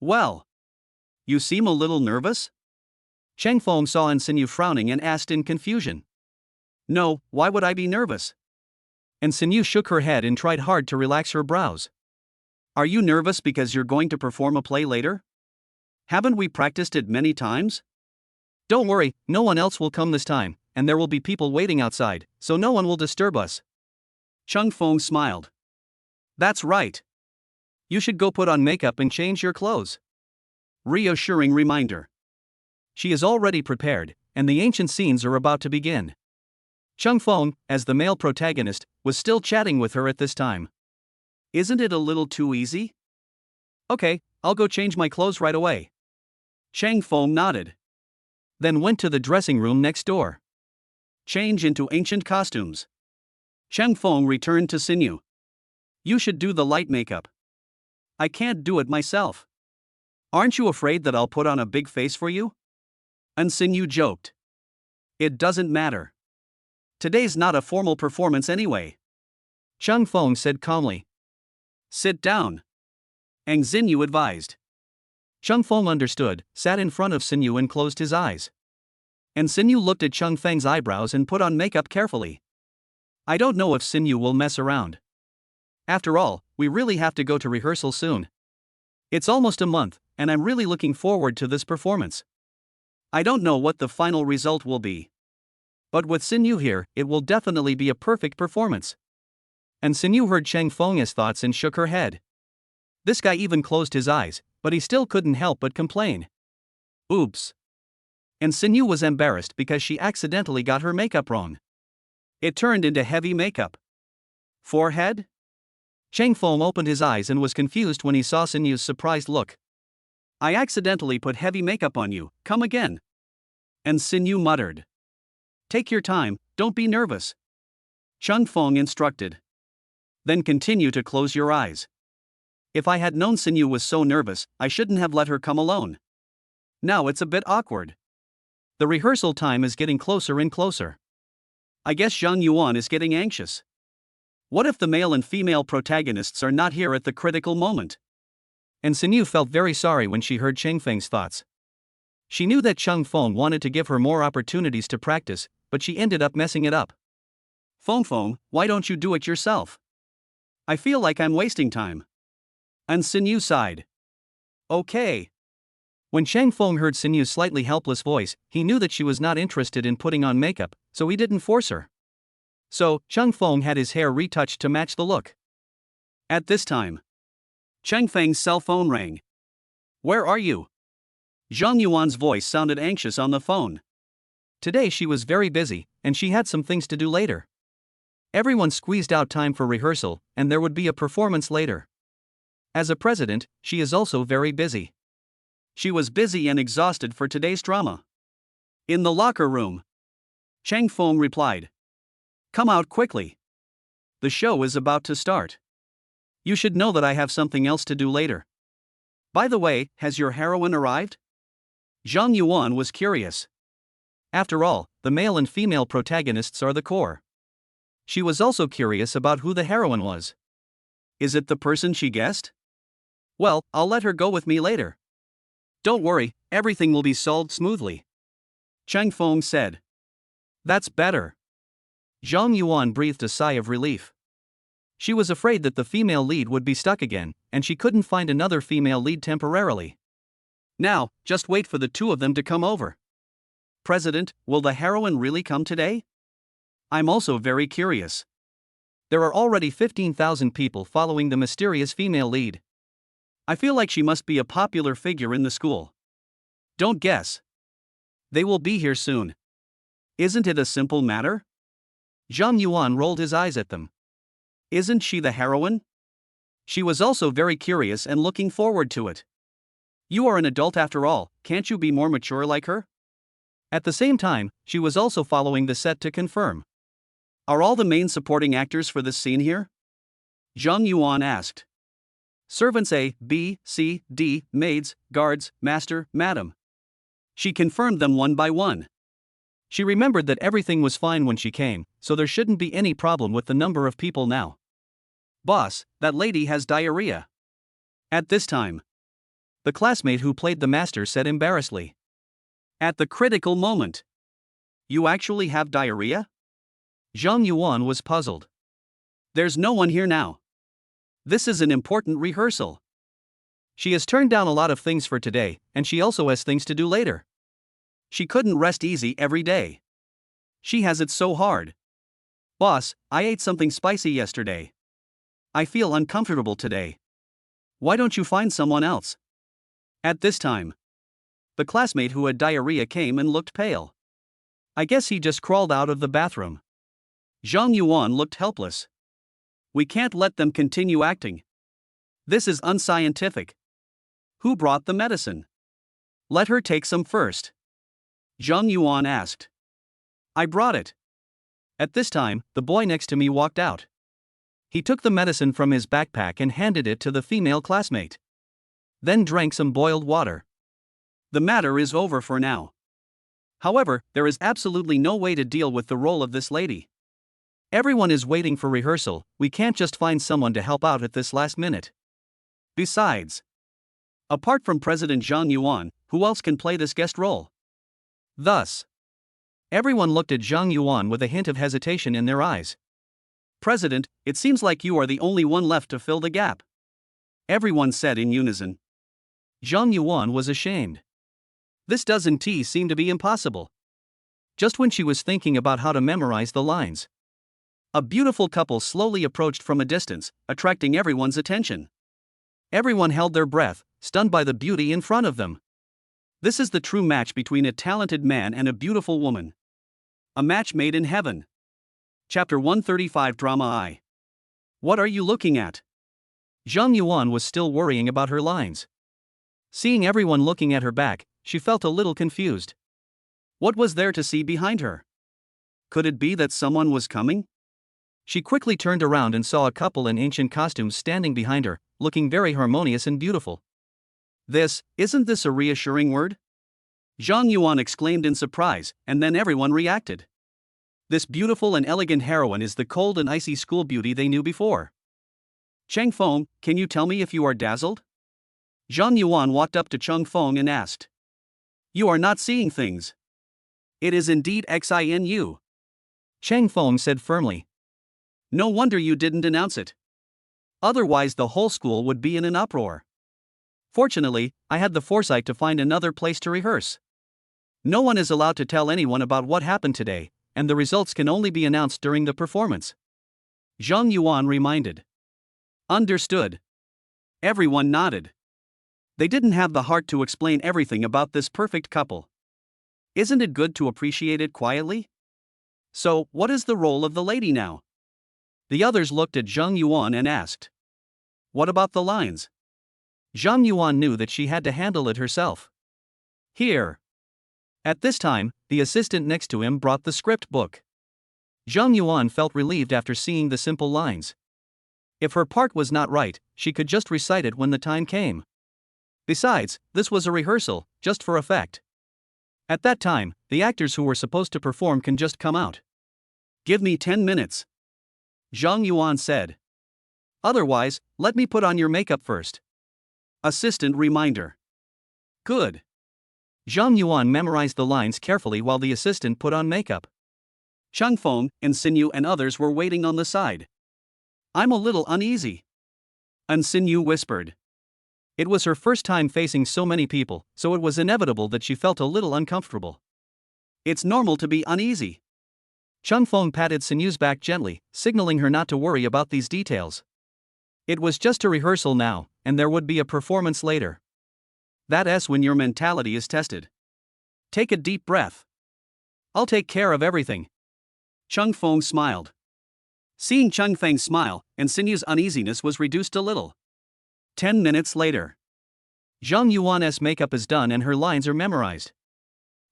Well, you seem a little nervous? Cheng Feng saw Sin Yu frowning and asked in confusion. No, why would I be nervous? Sin Yu shook her head and tried hard to relax her brows. Are you nervous because you're going to perform a play later? Haven't we practiced it many times? Don't worry, no one else will come this time, and there will be people waiting outside, so no one will disturb us. Cheng Feng smiled. That's right. You should go put on makeup and change your clothes. Reassuring reminder. She is already prepared, and the ancient scenes are about to begin. Cheng Feng, as the male protagonist, was still chatting with her at this time. Isn't it a little too easy? Okay, I'll go change my clothes right away. Cheng Feng nodded. Then went to the dressing room next door. Change into ancient costumes. Cheng Feng returned to Sin Yu. You should do the light makeup. I can't do it myself. Aren't you afraid that I'll put on a big face for you? And Sin Yu joked. It doesn't matter. Today's not a formal performance anyway. Cheng Feng said calmly. Sit down. And Sin Yu advised. Cheng Feng understood, sat in front of Sin Yu and closed his eyes. And Sin Yu looked at Cheng Feng's eyebrows and put on makeup carefully. I don't know if Sin Yu will mess around. After all, we really have to go to rehearsal soon. It's almost a month, and I'm really looking forward to this performance. I don't know what the final result will be. But with Sin Yu here, it will definitely be a perfect performance. And Sin Yu heard Cheng Feng's thoughts and shook her head. This guy even closed his eyes, but he still couldn't help but complain. Oops. And Sin Yu was embarrassed because she accidentally got her makeup wrong. It turned into heavy makeup. Forehead? Cheng Feng opened his eyes and was confused when he saw Sin Yu's surprised look. I accidentally put heavy makeup on you, come again. And Sin Yu muttered. Take your time, don't be nervous. Cheng Feng instructed. Then continue to close your eyes. If I had known Sin Yu was so nervous, I shouldn't have let her come alone. Now it's a bit awkward. The rehearsal time is getting closer and closer. I guess Zhang Yuan is getting anxious. What if the male and female protagonists are not here at the critical moment? And Sin Yu felt very sorry when she heard Cheng Feng's thoughts. She knew that Cheng Feng wanted to give her more opportunities to practice, but she ended up messing it up. Feng, why don't you do it yourself? I feel like I'm wasting time. And Sin Yu sighed. Okay. When Cheng Feng heard Sin Yu's slightly helpless voice, he knew that she was not interested in putting on makeup, so he didn't force her. So, Cheng Feng had his hair retouched to match the look. At this time, Cheng Feng's cell phone rang. "Where are you?" Zhang Yuan's voice sounded anxious on the phone. Today she was very busy, and she had some things to do later. Everyone squeezed out time for rehearsal, and there would be a performance later. As a president, she is also very busy. She was busy and exhausted for today's drama. In the locker room, Cheng Feng replied, "Come out quickly. The show is about to start. You should know that I have something else to do later. By the way, has your heroine arrived?" Zhang Yuan was curious. After all, the male and female protagonists are the core. She was also curious about who the heroine was. Is it the person she guessed? Well, I'll let her go with me later. Don't worry, everything will be solved smoothly, Cheng Feng said. That's better. Zhang Yuan breathed a sigh of relief. She was afraid that the female lead would be stuck again, and she couldn't find another female lead temporarily. Now, just wait for the two of them to come over. President, will the heroine really come today? I'm also very curious. There are already 15,000 people following the mysterious female lead. I feel like she must be a popular figure in the school. Don't guess. They will be here soon. Isn't it a simple matter? Zhang Yuan rolled his eyes at them. Isn't she the heroine? She was also very curious and looking forward to it. You are an adult after all, can't you be more mature like her? At the same time, she was also following the set to confirm. Are all the main supporting actors for this scene here? Zhang Yuan asked. Servants A, B, C, D, maids, guards, master, madam. She confirmed them one by one. She remembered that everything was fine when she came, so there shouldn't be any problem with the number of people now. Boss, that lady has diarrhea. At this time, the classmate who played the master said embarrassedly. At the critical moment. You actually have diarrhea? Zhang Yuan was puzzled. There's no one here now. This is an important rehearsal. She has turned down a lot of things for today, and she also has things to do later. She couldn't rest easy every day. She has it so hard. Boss, I ate something spicy yesterday. I feel uncomfortable today. Why don't you find someone else? At this time, the classmate who had diarrhea came and looked pale. I guess he just crawled out of the bathroom. Zhang Yuan looked helpless. We can't let them continue acting. This is unscientific. Who brought the medicine? Let her take some first. Zhang Yuan asked. I brought it. At this time, the boy next to me walked out. He took the medicine from his backpack and handed it to the female classmate. Then drank some boiled water. The matter is over for now. However, there is absolutely no way to deal with the role of this lady. Everyone is waiting for rehearsal, we can't just find someone to help out at this last minute. Besides, apart from President Zhang Yuan, who else can play this guest role? Thus, everyone looked at Zhang Yuan with a hint of hesitation in their eyes. President, it seems like you are the only one left to fill the gap. Everyone said in unison. Zhang Yuan was ashamed. This doesn't seem to be impossible. Just when she was thinking about how to memorize the lines, a beautiful couple slowly approached from a distance, attracting everyone's attention. Everyone held their breath, stunned by the beauty in front of them. This is the true match between a talented man and a beautiful woman. A match made in heaven. Chapter 135 Drama I. What are you looking at? Zhang Yuan was still worrying about her lines. Seeing everyone looking at her back, she felt a little confused. What was there to see behind her? Could it be that someone was coming? She quickly turned around and saw a couple in ancient costumes standing behind her, looking very harmonious and beautiful. Isn't this a reassuring word? Zhang Yuan exclaimed in surprise, and then everyone reacted. This beautiful and elegant heroine is the cold and icy school beauty they knew before. Cheng Feng, can you tell me if you are dazzled? Zhang Yuan walked up to Cheng Feng and asked. You are not seeing things. It is indeed Xinu. Cheng Feng said firmly. No wonder you didn't announce it. Otherwise the whole school would be in an uproar. Fortunately, I had the foresight to find another place to rehearse. No one is allowed to tell anyone about what happened today, and the results can only be announced during the performance. Zhang Yuan reminded. Understood. Everyone nodded. They didn't have the heart to explain everything about this perfect couple. Isn't it good to appreciate it quietly? So, what is the role of the lady now? The others looked at Zhang Yuan and asked. What about the lines? Zhang Yuan knew that she had to handle it herself. Here. At this time, the assistant next to him brought the script book. Zhang Yuan felt relieved after seeing the simple lines. If her part was not right, she could just recite it when the time came. Besides, this was a rehearsal, just for effect. At that time, the actors who were supposed to perform can just come out. Give me 10 minutes. Zhang Yuan said. Otherwise, let me put on your makeup first. Assistant reminder. Good. Zhang Yuan memorized the lines carefully while the assistant put on makeup. Cheng Feng, Ensinyu and others were waiting on the side. I'm a little uneasy. Ensinyu whispered. It was her first time facing so many people, so it was inevitable that she felt a little uncomfortable. It's normal to be uneasy. Cheng Feng patted Sinyu's back gently, signaling her not to worry about these details. It was just a rehearsal now, and there would be a performance later. That's when your mentality is tested. Take a deep breath. I'll take care of everything. Cheng Feng smiled. Seeing Cheng Feng's smile, Ensinyu's uneasiness was reduced a little. 10 minutes later. Zhang Yuan's makeup is done and her lines are memorized.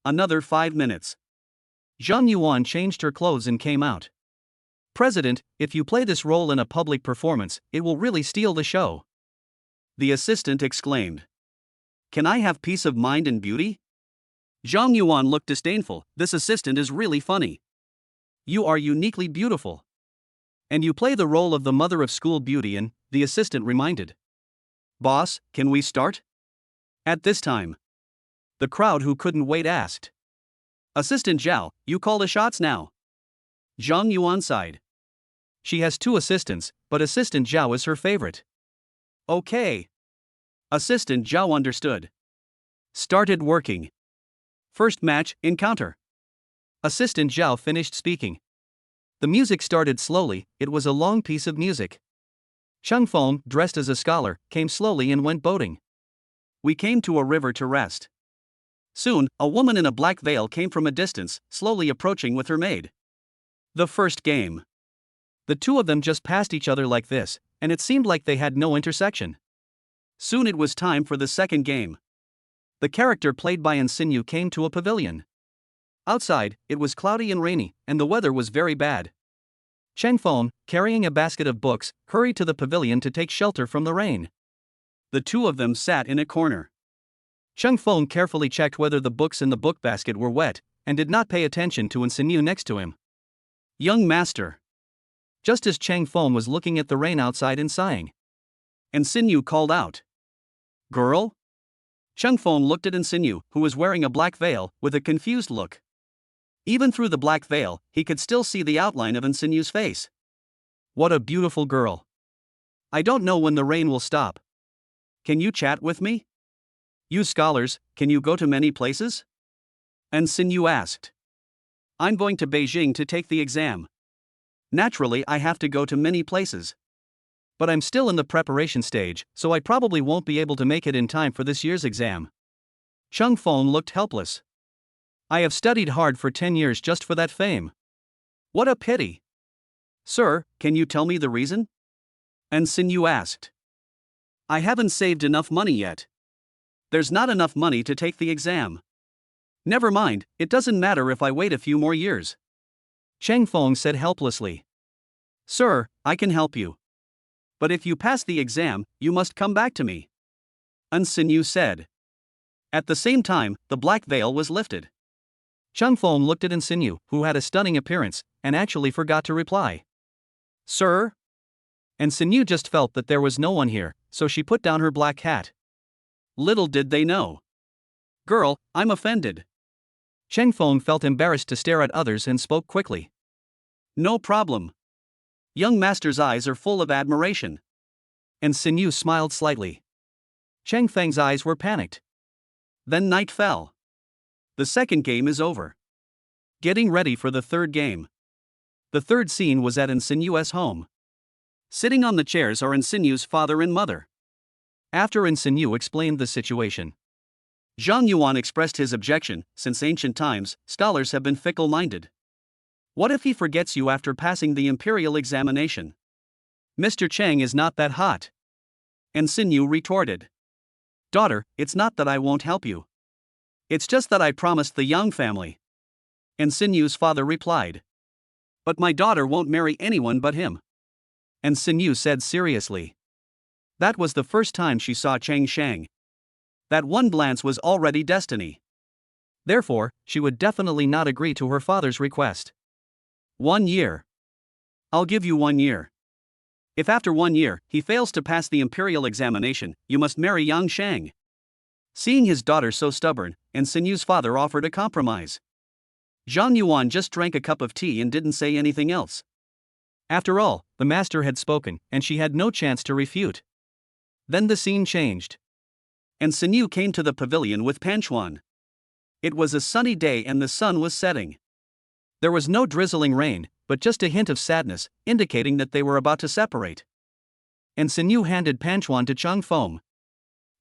Another 5 minutes. Zhang Yuan changed her clothes and came out. President, if you play this role in a public performance, it will really steal the show. The assistant exclaimed. Can I have peace of mind and beauty? Zhang Yuan looked disdainful. This assistant is really funny. You are uniquely beautiful. And you play the role of the mother of school beauty and, the assistant reminded. Boss, can we start? At this time. The crowd who couldn't wait asked. Assistant Zhao, you call the shots now. Zhang Yuan sighed. She has 2 assistants, but Assistant Zhao is her favorite. Okay. Assistant Zhao understood. Started working. First match, encounter. Assistant Zhao finished speaking. The music started slowly, it was a long piece of music. Cheng Feng, dressed as a scholar, came slowly and went boating. We came to a river to rest. Soon, a woman in a black veil came from a distance, slowly approaching with her maid. The first game. The 2 of them just passed each other like this, and it seemed like they had no intersection. Soon it was time for the second game. The character played by Ensinyu came to a pavilion. Outside, it was cloudy and rainy, and the weather was very bad. Cheng Feng, carrying a basket of books, hurried to the pavilion to take shelter from the rain. The 2 of them sat in a corner. Cheng Feng carefully checked whether the books in the book basket were wet, and did not pay attention to Ensinyu next to him. Young master. Just as Cheng Feng was looking at the rain outside and sighing, Ensinyu called out. Girl? Cheng Feng looked at Ensinyu, who was wearing a black veil, with a confused look. Even through the black veil, he could still see the outline of Ensinyu's face. What a beautiful girl. I don't know when the rain will stop. Can you chat with me? You scholars, can you go to many places? Ensinyu asked. I'm going to Beijing to take the exam. Naturally, I have to go to many places. But I'm still in the preparation stage, so I probably won't be able to make it in time for this year's exam. Cheng Feng looked helpless. I have studied hard for 10 years just for that fame. What a pity. Sir, can you tell me the reason? Ensinyu asked. I haven't saved enough money yet. There's not enough money to take the exam. Never mind, it doesn't matter if I wait a few more years. Cheng Feng said helplessly. Sir, I can help you. But if you pass the exam, you must come back to me. Ensinyu said. At the same time, the black veil was lifted. Cheng Feng looked at Ensinyu, who had a stunning appearance, and actually forgot to reply. Sir? Ensinyu just felt that there was no one here, so she put down her black hat. Little did they know. Girl, I'm offended. Cheng Feng felt embarrassed to stare at others and spoke quickly. No problem. Young master's eyes are full of admiration. Ensinyu smiled slightly. Cheng Feng's eyes were panicked. Then night fell. The second game is over. Getting ready for the third game. The third scene was at Insinu's home. Sitting on the chairs are Insinu's father and mother. After Insinu explained the situation, Zhang Yuan expressed his objection. Since ancient times, scholars have been fickle-minded. What if he forgets you after passing the imperial examination? Mr. Cheng is not that hot. Insinu retorted. Daughter, it's not that I won't help you. It's just that I promised the Yang family. Insinu's father replied. But my daughter won't marry anyone but him. Insinu said seriously. That was the first time she saw Cheng Shang. That one glance was already destiny. Therefore, she would definitely not agree to her father's request. 1 year. I'll give you 1 year. If after 1 year he fails to pass the imperial examination, you must marry Yang Shang. Seeing his daughter so stubborn, Insinu's father offered a compromise. Zhang Yuan just drank a cup of tea and didn't say anything else. After all, the master had spoken, and she had no chance to refute. Then the scene changed. Insinu came to the pavilion with Panchuan. It was a sunny day and the sun was setting. There was no drizzling rain, but just a hint of sadness, indicating that they were about to separate. Insinu handed Panchuan to Cheng Feng.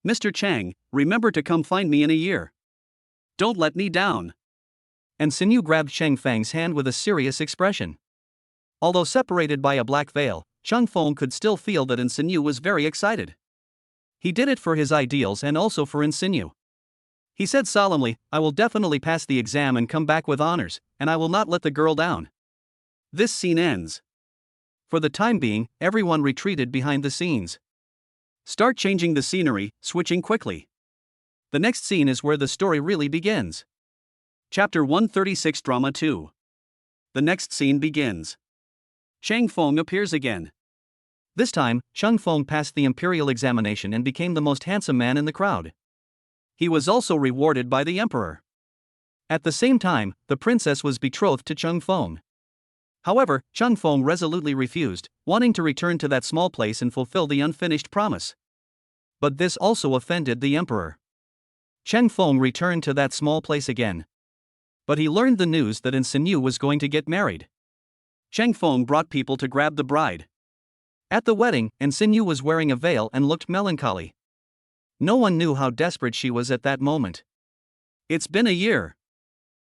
Mr. Chang, remember to come find me in a year. Don't let me down. Insinu grabbed Cheng Feng's hand with a serious expression. Although separated by a black veil, Cheng Feng could still feel that Insinu was very excited. He did it for his ideals and also for Insinu. He said solemnly, I will definitely pass the exam and come back with honors, and I will not let the girl down. This scene ends. For the time being, everyone retreated behind the scenes. Start changing the scenery, switching quickly. The next scene is where the story really begins. Chapter 136 Drama 2. The next scene begins. Cheng Feng appears again. This time, Cheng Feng passed the imperial examination and became the most handsome man in the crowd. He was also rewarded by the emperor. At the same time, the princess was betrothed to Cheng Feng. However, Cheng Feng resolutely refused, wanting to return to that small place and fulfill the unfinished promise. But this also offended the emperor. Cheng Feng returned to that small place again. But he learned the news that Insinu was going to get married. Cheng Feng brought people to grab the bride. At the wedding, Insinu was wearing a veil and looked melancholy. No one knew how desperate she was at that moment. It's been a year.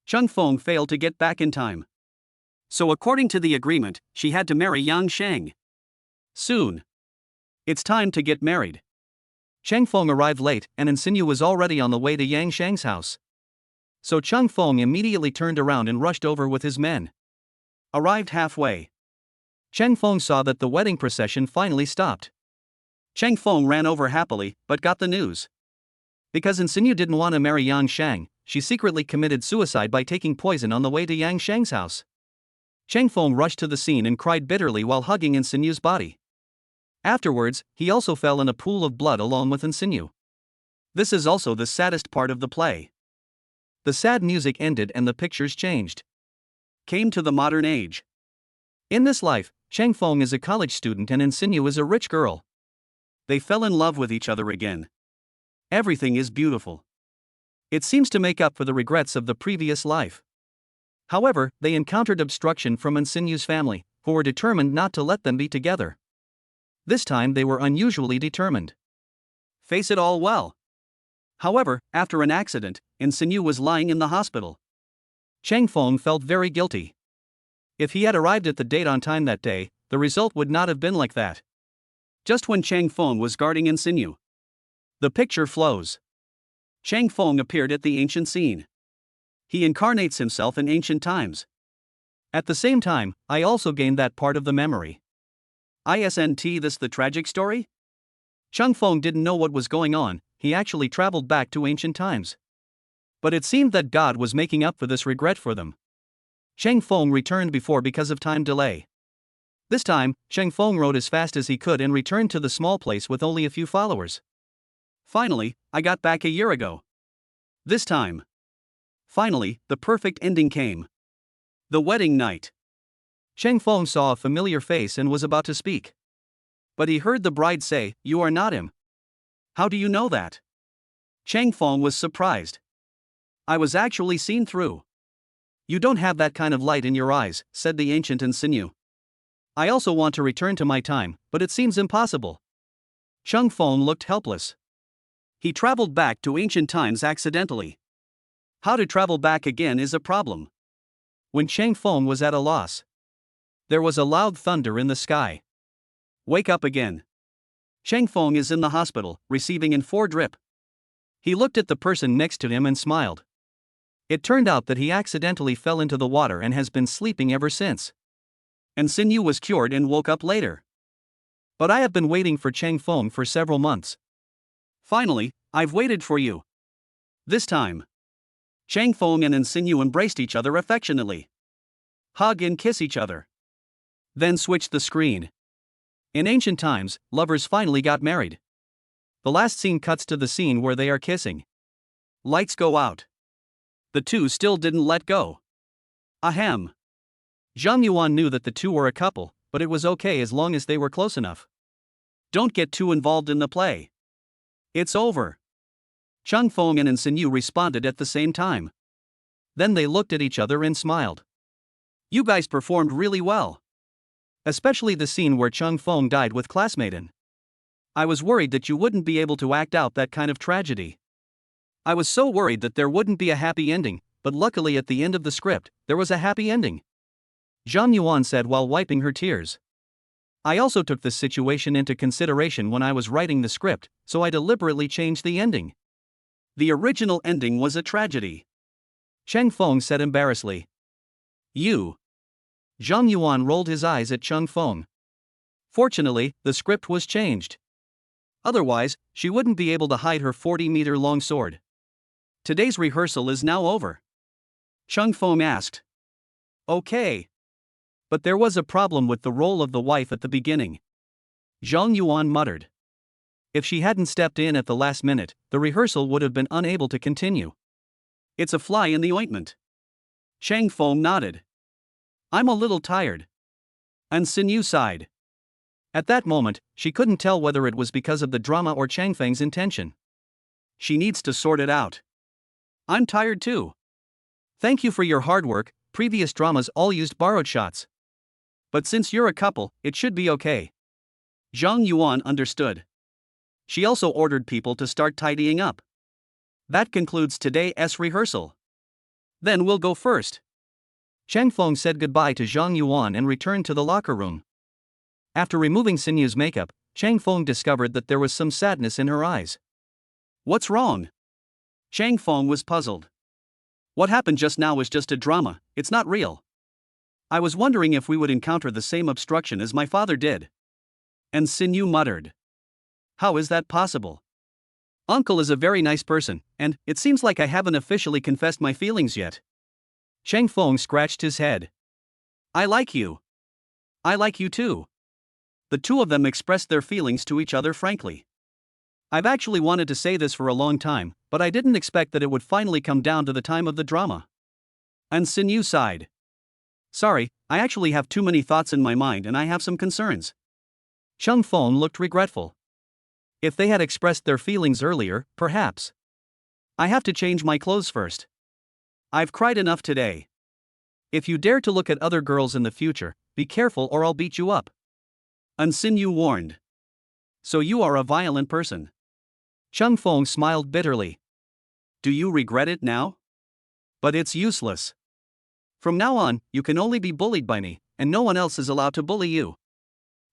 Cheng Feng failed to get back in time. So according to the agreement, she had to marry Yang Shang. Soon. It's time to get married. Cheng Feng arrived late and Insinu was already on the way to Yang Shang's house. So Cheng Feng immediately turned around and rushed over with his men. Arrived halfway. Cheng Feng saw that the wedding procession finally stopped. Cheng Feng ran over happily, but got the news. Because Insinu didn't want to marry Yang Shang, she secretly committed suicide by taking poison on the way to Yang Shang's house. Cheng Feng rushed to the scene and cried bitterly while hugging Insinu's body. Afterwards, he also fell in a pool of blood along with Insinu. This is also the saddest part of the play. The sad music ended and the pictures changed. Came to the modern age. In this life, Cheng Feng is a college student and Insinu is a rich girl. They fell in love with each other again. Everything is beautiful. It seems to make up for the regrets of the previous life. However, they encountered obstruction from Insinu's family, who were determined not to let them be together. This time they were unusually determined. Face it all well. However, after an accident, Insinu was lying in the hospital. Cheng Feng felt very guilty. If he had arrived at the date on time that day, the result would not have been like that. Just when Cheng Feng was guarding Insinu, the picture flows. Cheng Feng appeared at the ancient scene. He incarnates himself in ancient times. At the same time, I also gained that part of the memory. Isn't this the tragic story? Cheng Feng didn't know what was going on, he actually traveled back to ancient times. But it seemed that God was making up for this regret for them. Cheng Feng returned before because of time delay. This time, Cheng Feng rode as fast as he could and returned to the small place with only a few followers. Finally, I got back a year ago. This time. Finally, the perfect ending came. The wedding night. Cheng Feng saw a familiar face and was about to speak. But he heard the bride say, "You are not him." How do you know that? Cheng Feng was surprised. I was actually seen through. You don't have that kind of light in your eyes, said the ancient insinuous. I also want to return to my time, but it seems impossible. Cheng Feng looked helpless. He traveled back to ancient times accidentally. How to travel back again is a problem. When Cheng Feng was at a loss, there was a loud thunder in the sky. Wake up again. Cheng Feng is in the hospital, receiving an 4 drip. He looked at the person next to him and smiled. It turned out that he accidentally fell into the water and has been sleeping ever since. And Sinyu was cured and woke up later. But I have been waiting for Cheng Feng for several months. Finally, I've waited for you. This time. Cheng Feng and Sinyu embraced each other affectionately. Hug and kiss each other. Then switched the screen. In ancient times, lovers finally got married. The last scene cuts to the scene where they are kissing. Lights go out. The two still didn't let go. Ahem. Zhang Yuan knew that the two were a couple, but it was okay as long as they were close enough. Don't get too involved in the play. It's over. Cheng Feng and Sinyu responded at the same time. Then they looked at each other and smiled. You guys performed really well. Especially the scene where Cheng Feng died with classmaten. I was worried that you wouldn't be able to act out that kind of tragedy. I was so worried that there wouldn't be a happy ending, but luckily at the end of the script, there was a happy ending. Zhang Yuan said while wiping her tears. I also took this situation into consideration when I was writing the script, so I deliberately changed the ending. The original ending was a tragedy. Cheng Feng said embarrassedly. You. Zhang Yuan rolled his eyes at Cheng Feng. Fortunately, the script was changed. Otherwise, she wouldn't be able to hide her 40-meter-long sword. Today's rehearsal is now over. Cheng Feng asked. Okay. But there was a problem with the role of the wife at the beginning. Zhang Yuan muttered. If she hadn't stepped in at the last minute, the rehearsal would have been unable to continue. It's a fly in the ointment. Cheng Feng nodded. I'm a little tired. And Sinyu sighed. At that moment, she couldn't tell whether it was because of the drama or Chang Feng's intention. She needs to sort it out. I'm tired too. Thank you for your hard work. Previous dramas all used borrowed shots. But since you're a couple, it should be okay. Zhang Yuan understood. She also ordered people to start tidying up. That concludes today's rehearsal. Then we'll go first. Cheng Feng said goodbye to Zhang Yuan and returned to the locker room. After removing Sinyu's makeup, Cheng Feng discovered that there was some sadness in her eyes. What's wrong? Cheng Feng was puzzled. What happened just now was just a drama, it's not real. I was wondering if we would encounter the same obstruction as my father did. And Sinyu muttered. How is that possible? Uncle is a very nice person, and it seems like I haven't officially confessed my feelings yet. Cheng Feng scratched his head. I like you. I like you too. The two of them expressed their feelings to each other frankly. I've actually wanted to say this for a long time, but I didn't expect that it would finally come down to the time of the drama. And Sinyu sighed. Sorry, I actually have too many thoughts in my mind and I have some concerns. Cheng Feng looked regretful. If they had expressed their feelings earlier, perhaps. I have to change my clothes first. I've cried enough today. If you dare to look at other girls in the future, be careful or I'll beat you up. And Sinyu warned. So you are a violent person. Cheng Feng smiled bitterly. Do you regret it now? But it's useless. From now on, you can only be bullied by me, and no one else is allowed to bully you.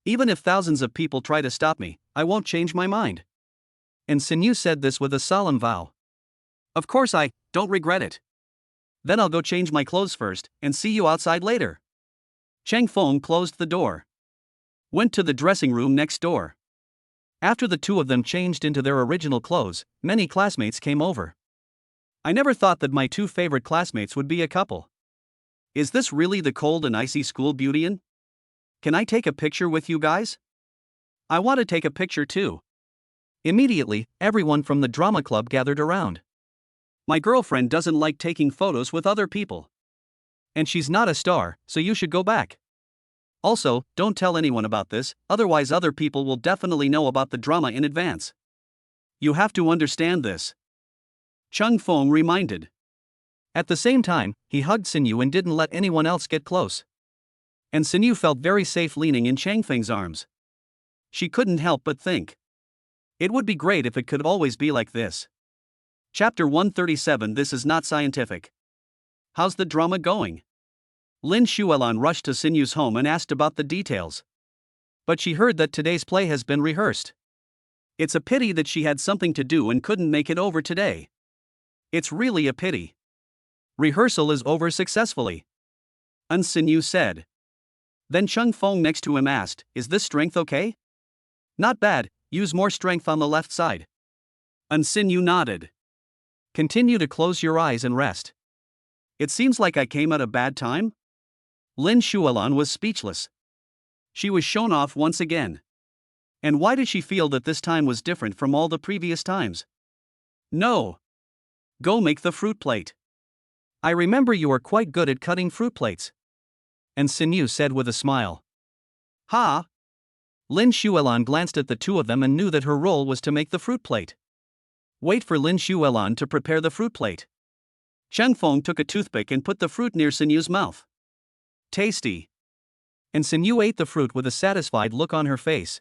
Even if thousands of people try to stop me, I won't change my mind. And Sinyu said this with a solemn vow. Of course I don't regret it. Then I'll go change my clothes first, and see you outside later. Cheng Feng closed the door. Went to the dressing room next door. After the two of them changed into their original clothes, many classmates came over. I never thought that my two favorite classmates would be a couple. Is this really the cold and icy school beautyon? Can I take a picture with you guys? I want to take a picture too. Immediately, everyone from the drama club gathered around. My girlfriend doesn't like taking photos with other people. And she's not a star, so you should go back. Also, don't tell anyone about this, otherwise other people will definitely know about the drama in advance. You have to understand this. Cheng Feng reminded. At the same time, he hugged Sinyu and didn't let anyone else get close. And Sinyu felt very safe leaning in Changfeng's arms. She couldn't help but think, it would be great if it could always be like this. Chapter 137. This is not scientific. How's the drama going? Lin Xuelan rushed to Sinyu's home and asked about the details. But she heard that today's play has been rehearsed. It's a pity that she had something to do and couldn't make it over today. It's really a pity. Rehearsal is over successfully. Sinyu said. Then Cheng Feng next to him asked, is this strength okay? Not bad, use more strength on the left side. Sinyu nodded. Continue to close your eyes and rest. It seems like I came at a bad time? Lin Xuelan was speechless. She was shown off once again. And why did she feel that this time was different from all the previous times? No. Go make the fruit plate. I remember you are quite good at cutting fruit plates. And Sinyu said with a smile. Ha! Lin Xuelan glanced at the two of them and knew that her role was to make the fruit plate. Wait for Lin Xuelan to prepare the fruit plate. Cheng Feng took a toothpick and put the fruit near Sinyu's mouth. Tasty. And Sinyu ate the fruit with a satisfied look on her face.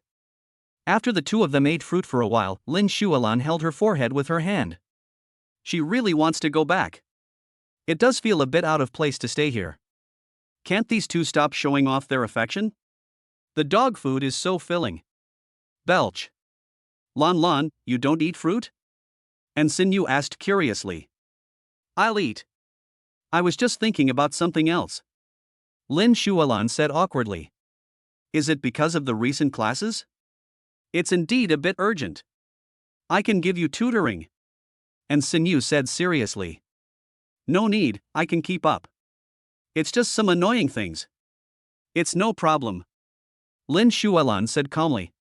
After the two of them ate fruit for a while, Lin Xuelan held her forehead with her hand. She really wants to go back. It does feel a bit out of place to stay here. Can't these two stop showing off their affection? The dog food is so filling. Belch. Lan, you don't eat fruit? And Sinyu asked curiously. I'll eat. I was just thinking about something else. Lin Xuelan said awkwardly. Is it because of the recent classes? It's indeed a bit urgent. I can give you tutoring. And Sinyu said seriously. No need, I can keep up. It's just some annoying things. It's no problem. Lin Xuelan said calmly.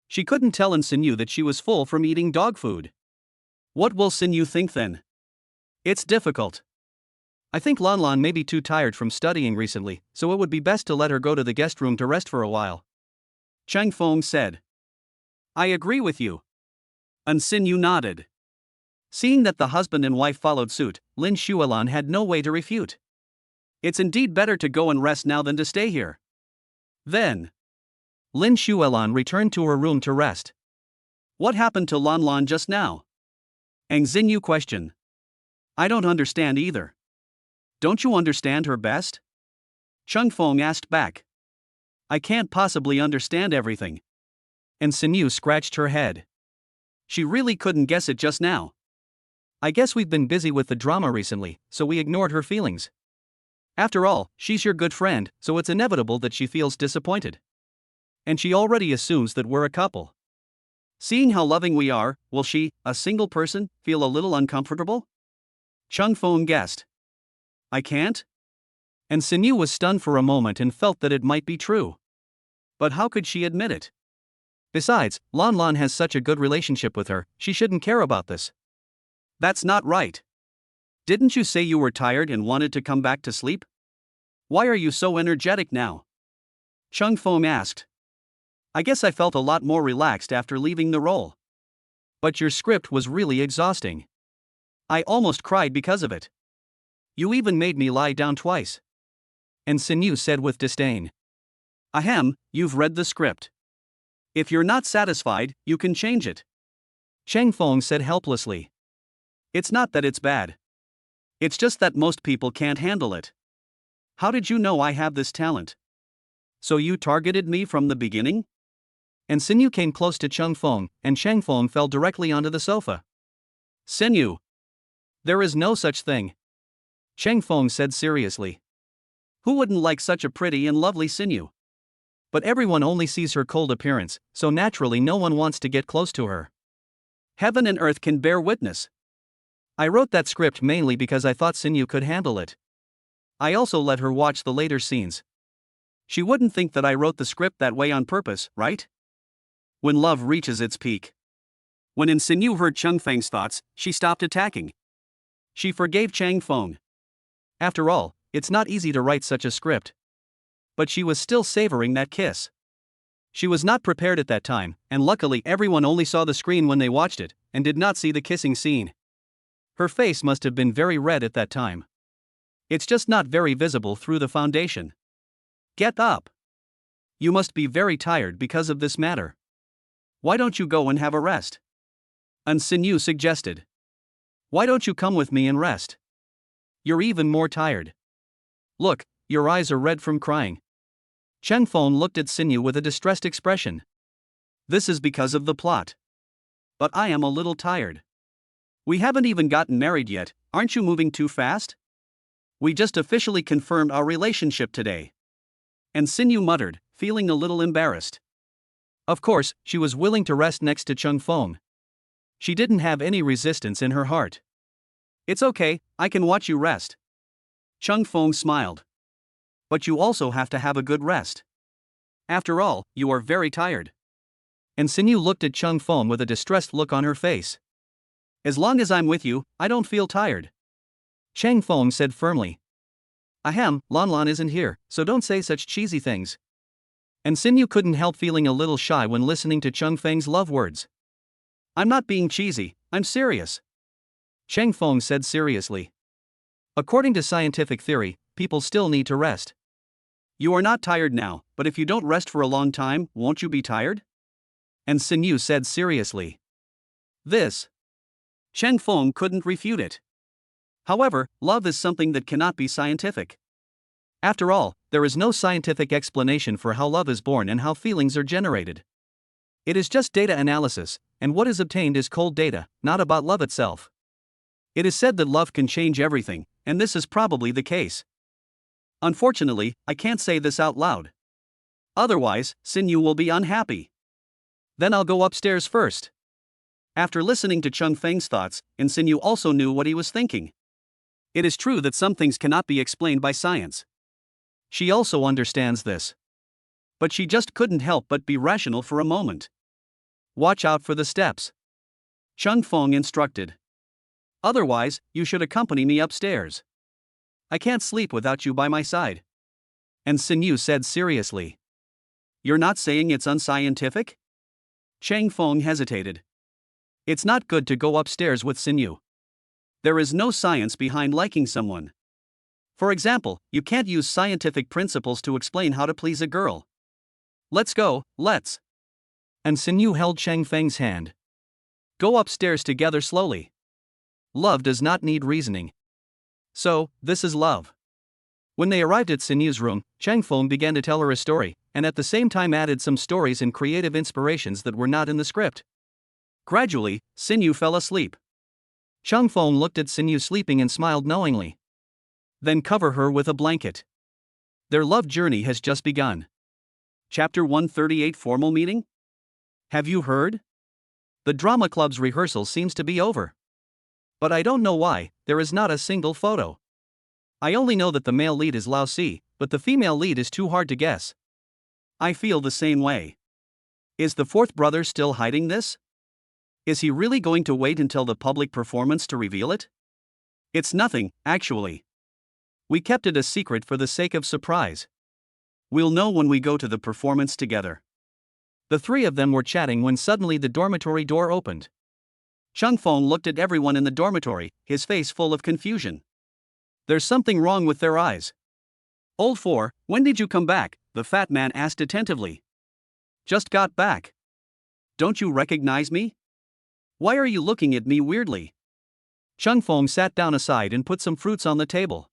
She couldn't tell Sinyu that she was full from eating dog food. What will Sinyu think then? It's difficult. I think Lan may be too tired from studying recently, so it would be best to let her go to the guest room to rest for a while. Cheng Feng said. I agree with you. Sinyu nodded. Seeing that the husband and wife followed suit, Lin Xuelan had no way to refute. It's indeed better to go and rest now than to stay here. Then, Lin Xuelan returned to her room to rest. What happened to Lan just now? Ang Xinyu questioned. I don't understand either. Don't you understand her best? Cheng Feng asked back. I can't possibly understand everything. And Sinyu scratched her head. She really couldn't guess it just now. I guess we've been busy with the drama recently, so we ignored her feelings. After all, she's your good friend, so it's inevitable that she feels disappointed. And she already assumes that we're a couple. Seeing how loving we are, will she, a single person, feel a little uncomfortable? Cheng Feng guessed. I can't? And Sinyu was stunned for a moment and felt that it might be true. But how could she admit it? Besides, Lan has such a good relationship with her, she shouldn't care about this. That's not right. Didn't you say you were tired and wanted to come back to sleep? Why are you so energetic now? Cheng Feng asked. I guess I felt a lot more relaxed after leaving the role. But your script was really exhausting. I almost cried because of it. You even made me lie down twice. And Sinyu said with disdain. Ahem, you've read the script. If you're not satisfied, you can change it. Cheng Feng said helplessly. It's not that it's bad. It's just that most people can't handle it. How did you know I have this talent? So you targeted me from the beginning? And Sinyu came close to Cheng Feng, and Cheng Feng fell directly onto the sofa. Sinyu. There is no such thing. Cheng Feng said seriously. Who wouldn't like such a pretty and lovely Sinyu? But everyone only sees her cold appearance, so naturally no one wants to get close to her. Heaven and earth can bear witness. I wrote that script mainly because I thought Sinyu could handle it. I also let her watch the later scenes. She wouldn't think that I wrote the script that way on purpose, right? When love reaches its peak. When Sinyu heard Cheng Feng's thoughts, she stopped attacking. She forgave Cheng Feng. After all, it's not easy to write such a script. But she was still savoring that kiss. She was not prepared at that time, and luckily everyone only saw the screen when they watched it, and did not see the kissing scene. Her face must have been very red at that time. It's just not very visible through the foundation. Get up. You must be very tired because of this matter. Why don't you go and have a rest? And Sinew suggested. Why don't you come with me and rest? You're even more tired. Look, your eyes are red from crying. Cheng Feng looked at Sinew with a distressed expression. This is because of the plot. But I am a little tired. We haven't even gotten married yet, aren't you moving too fast? We just officially confirmed our relationship today. And Sinew muttered, feeling a little embarrassed. Of course, she was willing to rest next to Cheng Feng. She didn't have any resistance in her heart. It's okay, I can watch you rest. Cheng Feng smiled. But you also have to have a good rest. After all, you are very tired. And Sinew looked at Cheng Feng with a distressed look on her face. As long as I'm with you, I don't feel tired. Cheng Feng said firmly. Ahem, Lan Lan isn't here, so don't say such cheesy things. And Sinew couldn't help feeling a little shy when listening to Cheng Feng's love words. I'm not being cheesy, I'm serious. Cheng Feng said seriously. According to scientific theory, people still need to rest. You are not tired now, but if you don't rest for a long time, won't you be tired? And Sinew said seriously. This. Cheng Feng couldn't refute it. However, love is something that cannot be scientific. After all, there is no scientific explanation for how love is born and how feelings are generated. It is just data analysis, and what is obtained is cold data, not about love itself. It is said that love can change everything, and this is probably the case. Unfortunately, I can't say this out loud. Otherwise, Sinew will be unhappy. Then I'll go upstairs first. After listening to Cheng Feng's thoughts, Sinew also knew what he was thinking. It is true that some things cannot be explained by science. She also understands this. But she just couldn't help but be rational for a moment. Watch out for the steps. Cheng Feng instructed. Otherwise, you should accompany me upstairs. I can't sleep without you by my side. And Sinew said seriously. You're not saying it's unscientific? Cheng Feng hesitated. It's not good to go upstairs with Sinew. There is no science behind liking someone. For example, you can't use scientific principles to explain how to please a girl. Let's go, let's. And Sinew held Cheng Feng's hand. Go upstairs together slowly. Love does not need reasoning. So, this is love. When they arrived at Sinew's room, Cheng Feng began to tell her a story, and at the same time added some stories and creative inspirations that were not in the script. Gradually, Sinew fell asleep. Cheng Feng looked at Sinew sleeping and smiled knowingly. Then cover her with a blanket. Their love journey has just begun. Chapter 138 Formal Meeting? Have you heard? The drama club's rehearsal seems to be over. But I don't know why, there is not a single photo. I only know that the male lead is Lao Si, but the female lead is too hard to guess. I feel the same way. Is the fourth brother still hiding this? Is he really going to wait until the public performance to reveal it? It's nothing, actually. We kept it a secret for the sake of surprise. We'll know when we go to the performance together. The three of them were chatting when suddenly the dormitory door opened. Cheng Feng looked at everyone in the dormitory, his face full of confusion. There's something wrong with their eyes. Old Four, when did you come back? The fat man asked attentively. Just got back. Don't you recognize me? Why are you looking at me weirdly? Cheng Feng sat down aside and put some fruits on the table.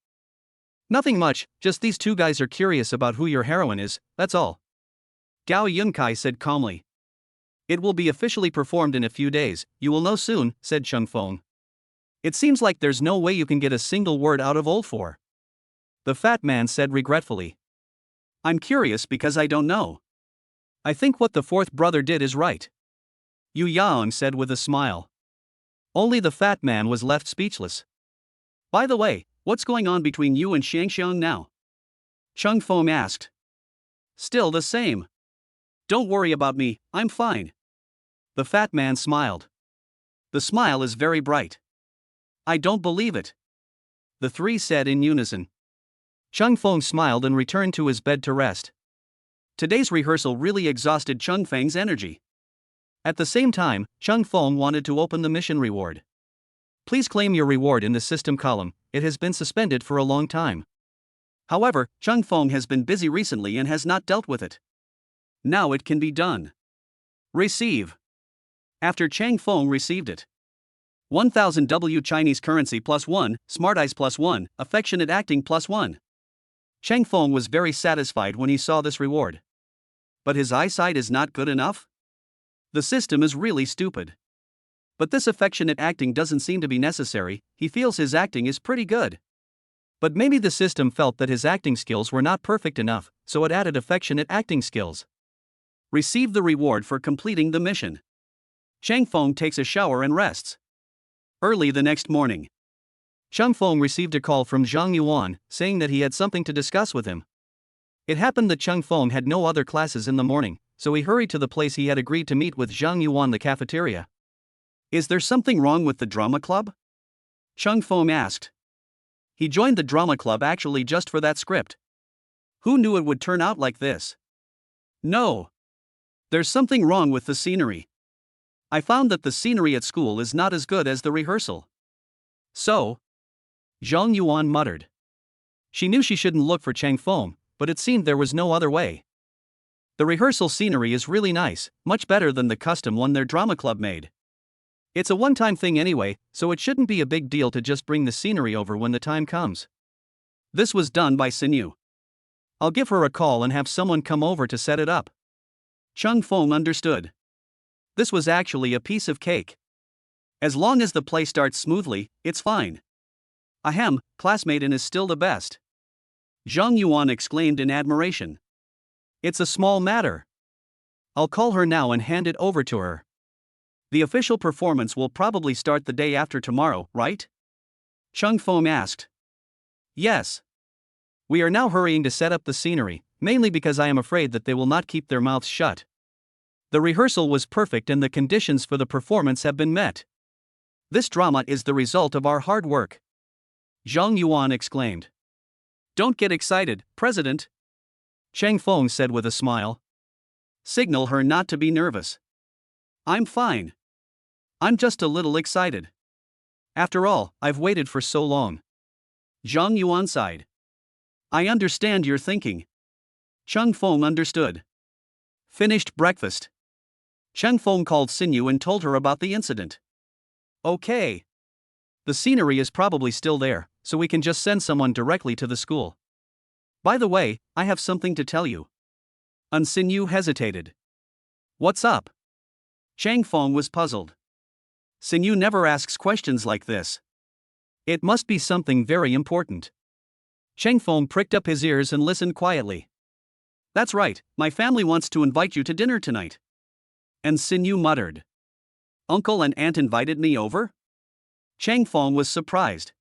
Nothing much, just these two guys are curious about who your heroine is, that's all. Gao Yunkai said calmly. It will be officially performed in a few days, you will know soon, said Cheng Feng. It seems like there's no way you can get a single word out of Old Four. The fat man said regretfully. I'm curious because I don't know. I think what the fourth brother did is right. Yu Yaong said with a smile. Only the fat man was left speechless. By the way, what's going on between you and Shangxiang now? Cheng Feng asked. Still the same. Don't worry about me, I'm fine. The fat man smiled. The smile is very bright. I don't believe it. The three said in unison. Cheng Feng smiled and returned to his bed to rest. Today's rehearsal really exhausted Cheng Feng's energy. At the same time, Cheng Feng wanted to open the mission reward. Please claim your reward in the system column, it has been suspended for a long time. However, Cheng Feng has been busy recently and has not dealt with it. Now it can be done. Receive. After Cheng Feng received it. 1000 W Chinese currency +1, smart eyes +1, affectionate acting +1. Cheng Feng was very satisfied when he saw this reward. But his eyesight is not good enough? The system is really stupid. But this affectionate acting doesn't seem to be necessary, he feels his acting is pretty good. But maybe the system felt that his acting skills were not perfect enough, so it added affectionate acting skills. Receive the reward for completing the mission. Cheng Feng takes a shower and rests. Early the next morning, Cheng Feng received a call from Zhang Yuan, saying that he had something to discuss with him. It happened that Cheng Feng had no other classes in the morning, so he hurried to the place he had agreed to meet with Zhang Yuan, the cafeteria. Is there something wrong with the drama club? Cheng Feng asked. He joined the drama club actually just for that script. Who knew it would turn out like this? No. There's something wrong with the scenery. I found that the scenery at school is not as good as the rehearsal. So? Zhang Yuan muttered. She knew she shouldn't look for Cheng Feng, but it seemed there was no other way. The rehearsal scenery is really nice, much better than the custom one their drama club made. It's a one-time thing anyway, so it shouldn't be a big deal to just bring the scenery over when the time comes. This was done by Sinyu. I'll give her a call and have someone come over to set it up. Cheng Feng understood. This was actually a piece of cake. As long as the play starts smoothly, it's fine. Ahem, classmate is still the best. Zhang Yuan exclaimed in admiration. It's a small matter. I'll call her now and hand it over to her. The official performance will probably start the day after tomorrow, right? Cheng Feng asked. Yes. We are now hurrying to set up the scenery, mainly because I am afraid that they will not keep their mouths shut. The rehearsal was perfect and the conditions for the performance have been met. This drama is the result of our hard work. Zhang Yuan exclaimed. Don't get excited, President. Cheng Feng said with a smile. Signal her not to be nervous. I'm fine. I'm just a little excited. After all, I've waited for so long. Zhang Yuan sighed. I understand your thinking. Cheng Feng understood. Finished breakfast. Cheng Feng called Sinyu and told her about the incident. Okay. The scenery is probably still there, so we can just send someone directly to the school. By the way, I have something to tell you. Sinyu hesitated. What's up? Cheng Feng was puzzled. Sinyu never asks questions like this. It must be something very important. Cheng Feng pricked up his ears and listened quietly. That's right, my family wants to invite you to dinner tonight. And Sinyu muttered. Uncle and aunt invited me over? Cheng Feng was surprised.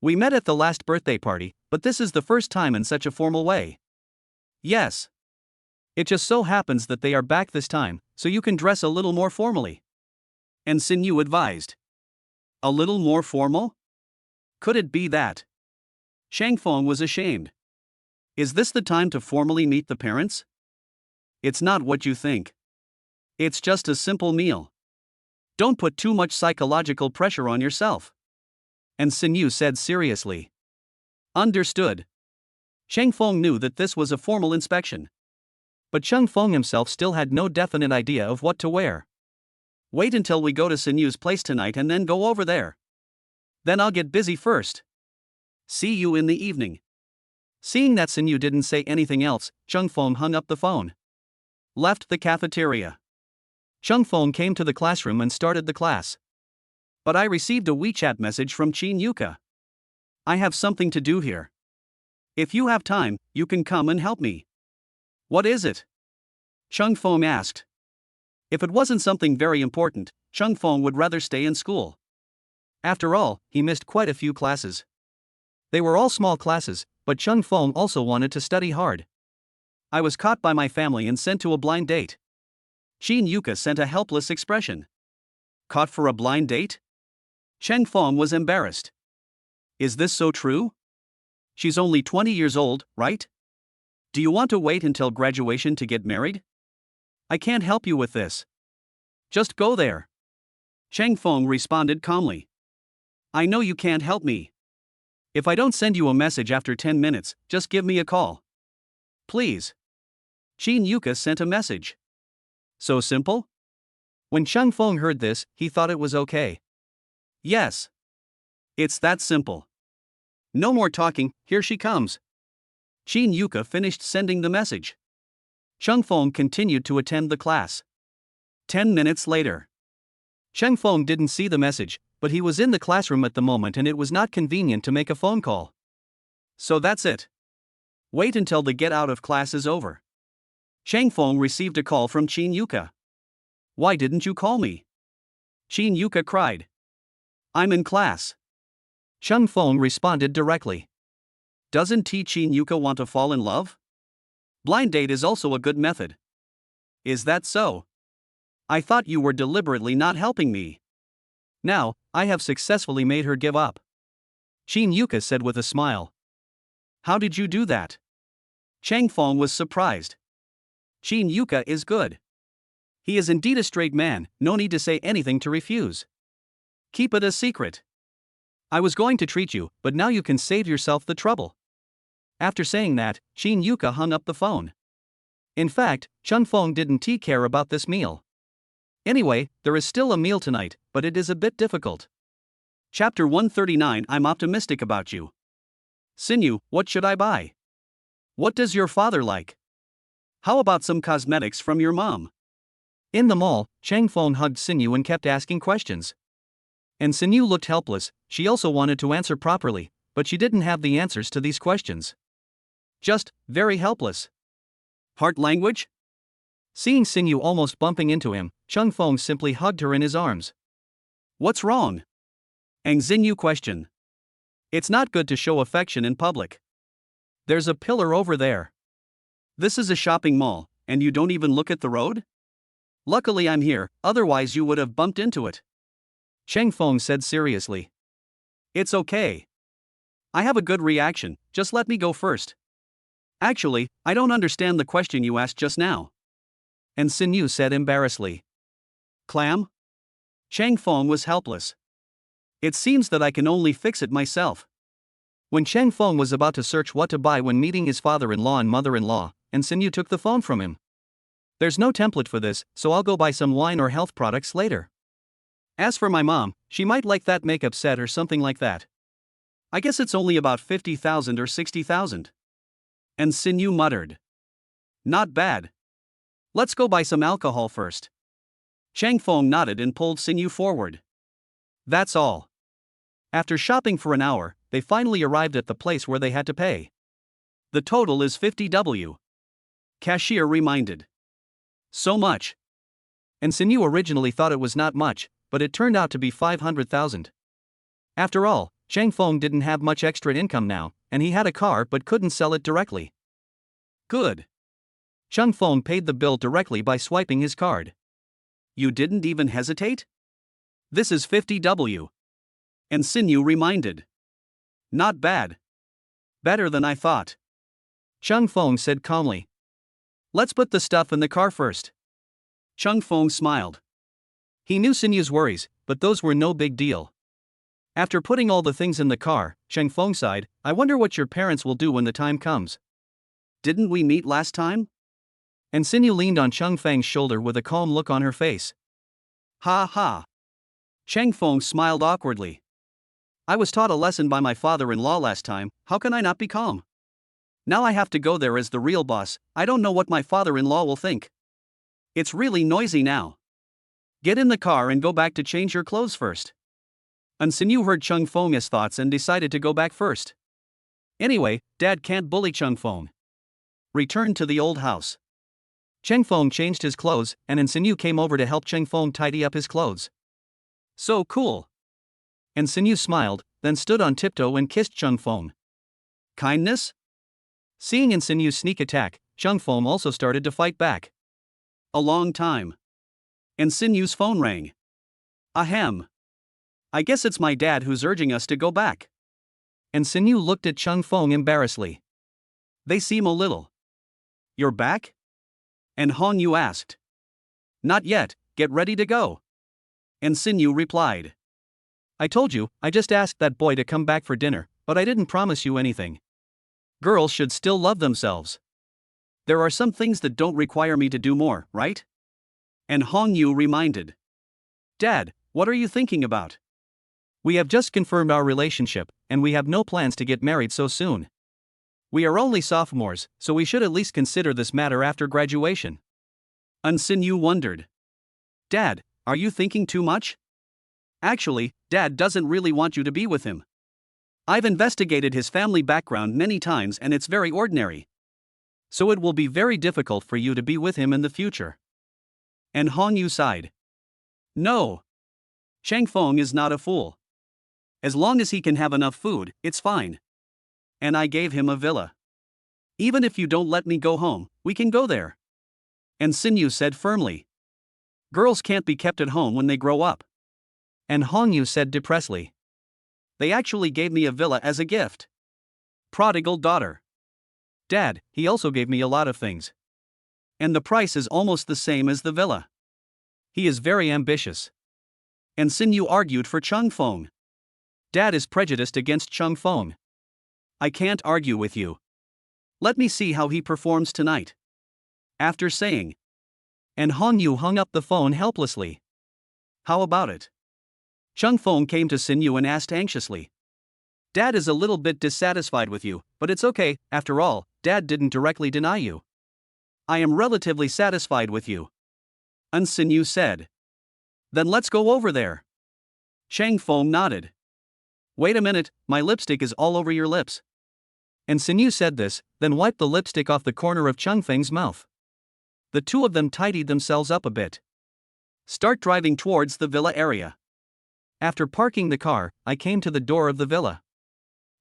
We met at the last birthday party, but this is the first time in such a formal way. Yes. It just so happens that they are back this time, so you can dress a little more formally. And Sinyu advised. A little more formal? Could it be that? Cheng Feng was ashamed. Is this the time to formally meet the parents? It's not what you think. It's just a simple meal. Don't put too much psychological pressure on yourself. And Sinyu said seriously. Understood. Cheng Feng knew that this was a formal inspection. But Cheng Feng himself still had no definite idea of what to wear. Wait until we go to Sinyu's place tonight and then go over there. Then I'll get busy first. See you in the evening. Seeing that Sinyu didn't say anything else, Cheng Feng hung up the phone. Left the cafeteria. Cheng Feng came to the classroom and started the class. But I received a WeChat message from Qin Yuka. I have something to do here. If you have time, you can come and help me. What is it? Cheng Feng asked. If it wasn't something very important, Cheng Feng would rather stay in school. After all, he missed quite a few classes. They were all small classes, but Cheng Feng also wanted to study hard. I was caught by my family and sent to a blind date. Qin Yuka sent a helpless expression. Caught for a blind date? Cheng Feng was embarrassed. Is this so true? She's only 20 years old, right? Do you want to wait until graduation to get married? I can't help you with this. Just go there. Cheng Feng responded calmly. I know you can't help me. If I don't send you a message after 10 minutes, just give me a call. Please. Chin Yuka sent a message. So simple? When Chang Feng heard this, he thought it was okay. Yes. It's that simple. No more talking, here she comes. Chin Yuka finished sending the message. Chang Feng continued to attend the class. 10 minutes later. Chang Feng didn't see the message, but he was in the classroom at the moment and it was not convenient to make a phone call. So that's it. Wait until the get out of class is over. Chang Feng received a call from Chin Yuka. Why didn't you call me? Chin Yuka cried. I'm in class. Chang Feng responded directly. Doesn't Chin Yuka want to fall in love? Blind date is also a good method. Is that so? I thought you were deliberately not helping me. Now, I have successfully made her give up. Chin Yuka said with a smile. How did you do that? Chang Feng was surprised. Chin Yuka is good. He is indeed a straight man, no need to say anything to refuse. Keep it a secret. I was going to treat you, but now you can save yourself the trouble. After saying that, Chin Yuka hung up the phone. In fact, Chang Feng didn't care about this meal. Anyway, there is still a meal tonight, but it is a bit difficult. Chapter 139. I'm optimistic about you. Sinyu, what should I buy? What does your father like? How about some cosmetics from your mom? In the mall, Chang Feng hugged Sinyu and kept asking questions. And Sinyu looked helpless, she also wanted to answer properly, but she didn't have the answers to these questions. Just, very helpless. Heart language? Seeing Sinyu almost bumping into him, Chang Feng simply hugged her in his arms. What's wrong? Ang Xinyu questioned. It's not good to show affection in public. There's a pillar over there. This is a shopping mall, and you don't even look at the road? Luckily I'm here, otherwise you would have bumped into it. Chang Feng said seriously. It's okay. I have a good reaction, just let me go first. Actually, I don't understand the question you asked just now. And Sinyu said embarrassedly. Clam? Chang Feng was helpless. It seems that I can only fix it myself. When Chang Feng was about to search what to buy when meeting his father-in-law and mother-in-law, and Sinyu took the phone from him. There's no template for this, so I'll go buy some wine or health products later. As for my mom, she might like that makeup set or something like that. I guess it's only about 50,000 or 60,000. And Sinyu muttered. Not bad. Let's go buy some alcohol first. Chang Feng nodded and pulled Sinyu forward. That's all. After shopping for an hour, they finally arrived at the place where they had to pay. The total is 50W. Cashier reminded. So much. And Sinyu originally thought it was not much, but it turned out to be 500,000. After all, Chang Feng didn't have much extra income now, and he had a car but couldn't sell it directly. Good. Chang Feng paid the bill directly by swiping his card. You didn't even hesitate? This is 50W. And Sinyu reminded. Not bad. Better than I thought. Chang Feng said calmly. Let's put the stuff in the car first. Chang Feng smiled. He knew Sinyu's worries, but those were no big deal. After putting all the things in the car, Chang Feng sighed, I wonder what your parents will do when the time comes. Didn't we meet last time? And Sinyu leaned on Chang Feng's shoulder with a calm look on her face. Ha ha. Chang Feng smiled awkwardly. I was taught a lesson by my father-in-law last time, how can I not be calm? Now I have to go there as the real boss, I don't know what my father-in-law will think. It's really noisy now. Get in the car and go back to change your clothes first. And Sinyu heard Chang Feng's thoughts and decided to go back first. Anyway, Dad can't bully Chang Feng. Return to the old house. Chang Feng changed his clothes, and Sinyu came over to help Chang Feng tidy up his clothes. So cool. And Sinyu smiled, then stood on tiptoe and kissed Chang Feng. Kindness? Seeing Sinyu's sneak attack, Chang Feng also started to fight back. A long time. And Sinyu's phone rang. Ahem. I guess it's my dad who's urging us to go back. And Sinyu looked at Chang Feng embarrassedly. They seem a little. You're back? And Hong Yu asked. Not yet, get ready to go. And Sinyu replied. I told you, I just asked that boy to come back for dinner, but I didn't promise you anything. Girls should still love themselves. There are some things that don't require me to do more, right? And Hong Yu reminded. Dad, what are you thinking about? We have just confirmed our relationship, and we have no plans to get married so soon. We are only sophomores, so we should at least consider this matter after graduation. Sin Yu wondered. Dad, are you thinking too much? Actually, Dad doesn't really want you to be with him. I've investigated his family background many times and it's very ordinary. So it will be very difficult for you to be with him in the future. And Hong Yu sighed. No. Chang Feng is not a fool. As long as he can have enough food, it's fine. And I gave him a villa. Even if you don't let me go home, we can go there. And Sin Yu said firmly. Girls can't be kept at home when they grow up. And Hong Yu said depressedly. They actually gave me a villa as a gift. Prodigal daughter. Dad, he also gave me a lot of things. And the price is almost the same as the villa. He is very ambitious. And Sin Yu argued for Chang Feng. Dad is prejudiced against Chang Feng. I can't argue with you. Let me see how he performs tonight. After saying. And Hong Yu hung up the phone helplessly. How about it? Chang Feng came to Sin Yu and asked anxiously. Dad is a little bit dissatisfied with you, but it's okay, after all, Dad didn't directly deny you. I am relatively satisfied with you. Sin Yu said. Then let's go over there. Chang Feng nodded. Wait a minute, my lipstick is all over your lips. And Sin Yu said this, then wiped the lipstick off the corner of Chang Feng's mouth. The two of them tidied themselves up a bit. Start driving towards the villa area. After parking the car, I came to the door of the villa.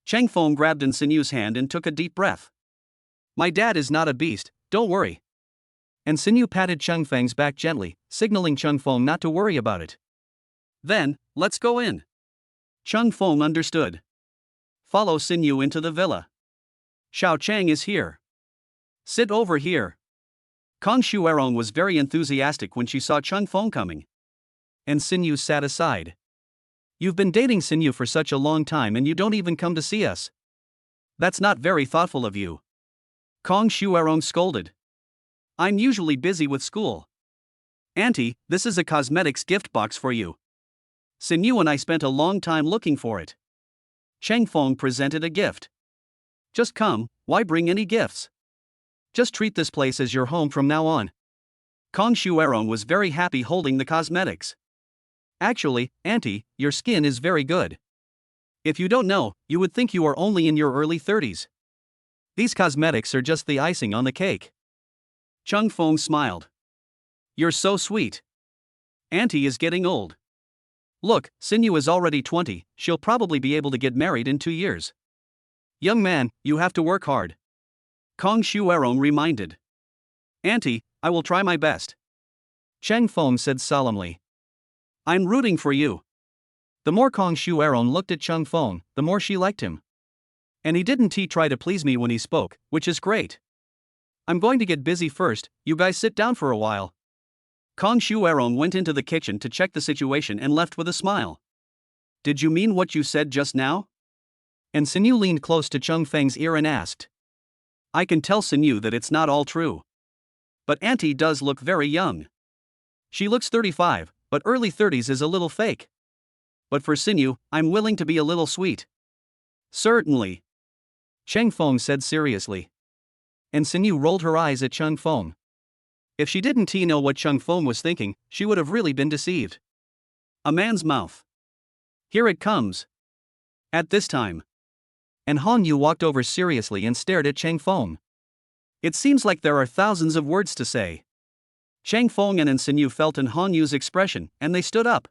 Chang Feng grabbed Sin Yu's hand and took a deep breath. My dad is not a beast, don't worry. And Sin Yu patted Chang Feng's back gently, signaling Chang Feng not to worry about it. Then, let's go in. Chang Feng understood. Follow Sin Yu into the villa. Xiao Chang is here. Sit over here. Kong Shuerong was very enthusiastic when she saw Chang Feng coming. And Sin Yu sat aside. You've been dating Sin Yu for such a long time and you don't even come to see us. That's not very thoughtful of you. Kong Shuerong scolded. I'm usually busy with school. Auntie, this is a cosmetics gift box for you. Sin Yu and I spent a long time looking for it. Chang Feng presented a gift. Just come, why bring any gifts? Just treat this place as your home from now on. Kong Shuerong was very happy holding the cosmetics. Actually, Auntie, your skin is very good. If you don't know, you would think you are only in your early 30s. These cosmetics are just the icing on the cake. Chang Feng smiled. You're so sweet. Auntie is getting old. Look, Sin Yu is already 20, she'll probably be able to get married in 2 years. Young man, you have to work hard. Kong Shuerong reminded. Auntie, I will try my best. Chang Feng said solemnly. I'm rooting for you. The more Kong Shuerong looked at Chang Feng, the more she liked him. And he didn't try to please me when he spoke, which is great. I'm going to get busy first, you guys sit down for a while. Kong Shuerong went into the kitchen to check the situation and left with a smile. Did you mean what you said just now? And Sin Yu leaned close to Chang Feng's ear and asked. I can tell Sin Yu that it's not all true. But Auntie does look very young. She looks 35, but early 30s is a little fake. But for Sin Yu, I'm willing to be a little sweet. Certainly. Chang Feng said seriously. And Sin Yu rolled her eyes at Chang Feng. If she didn't know what Chang Feng was thinking, she would have really been deceived. A man's mouth. Here it comes. At this time. And Hong Yu walked over seriously and stared at Chang Feng. It seems like there are thousands of words to say. Chang Feng and Sin Yu felt in Hong Yu's expression, and they stood up.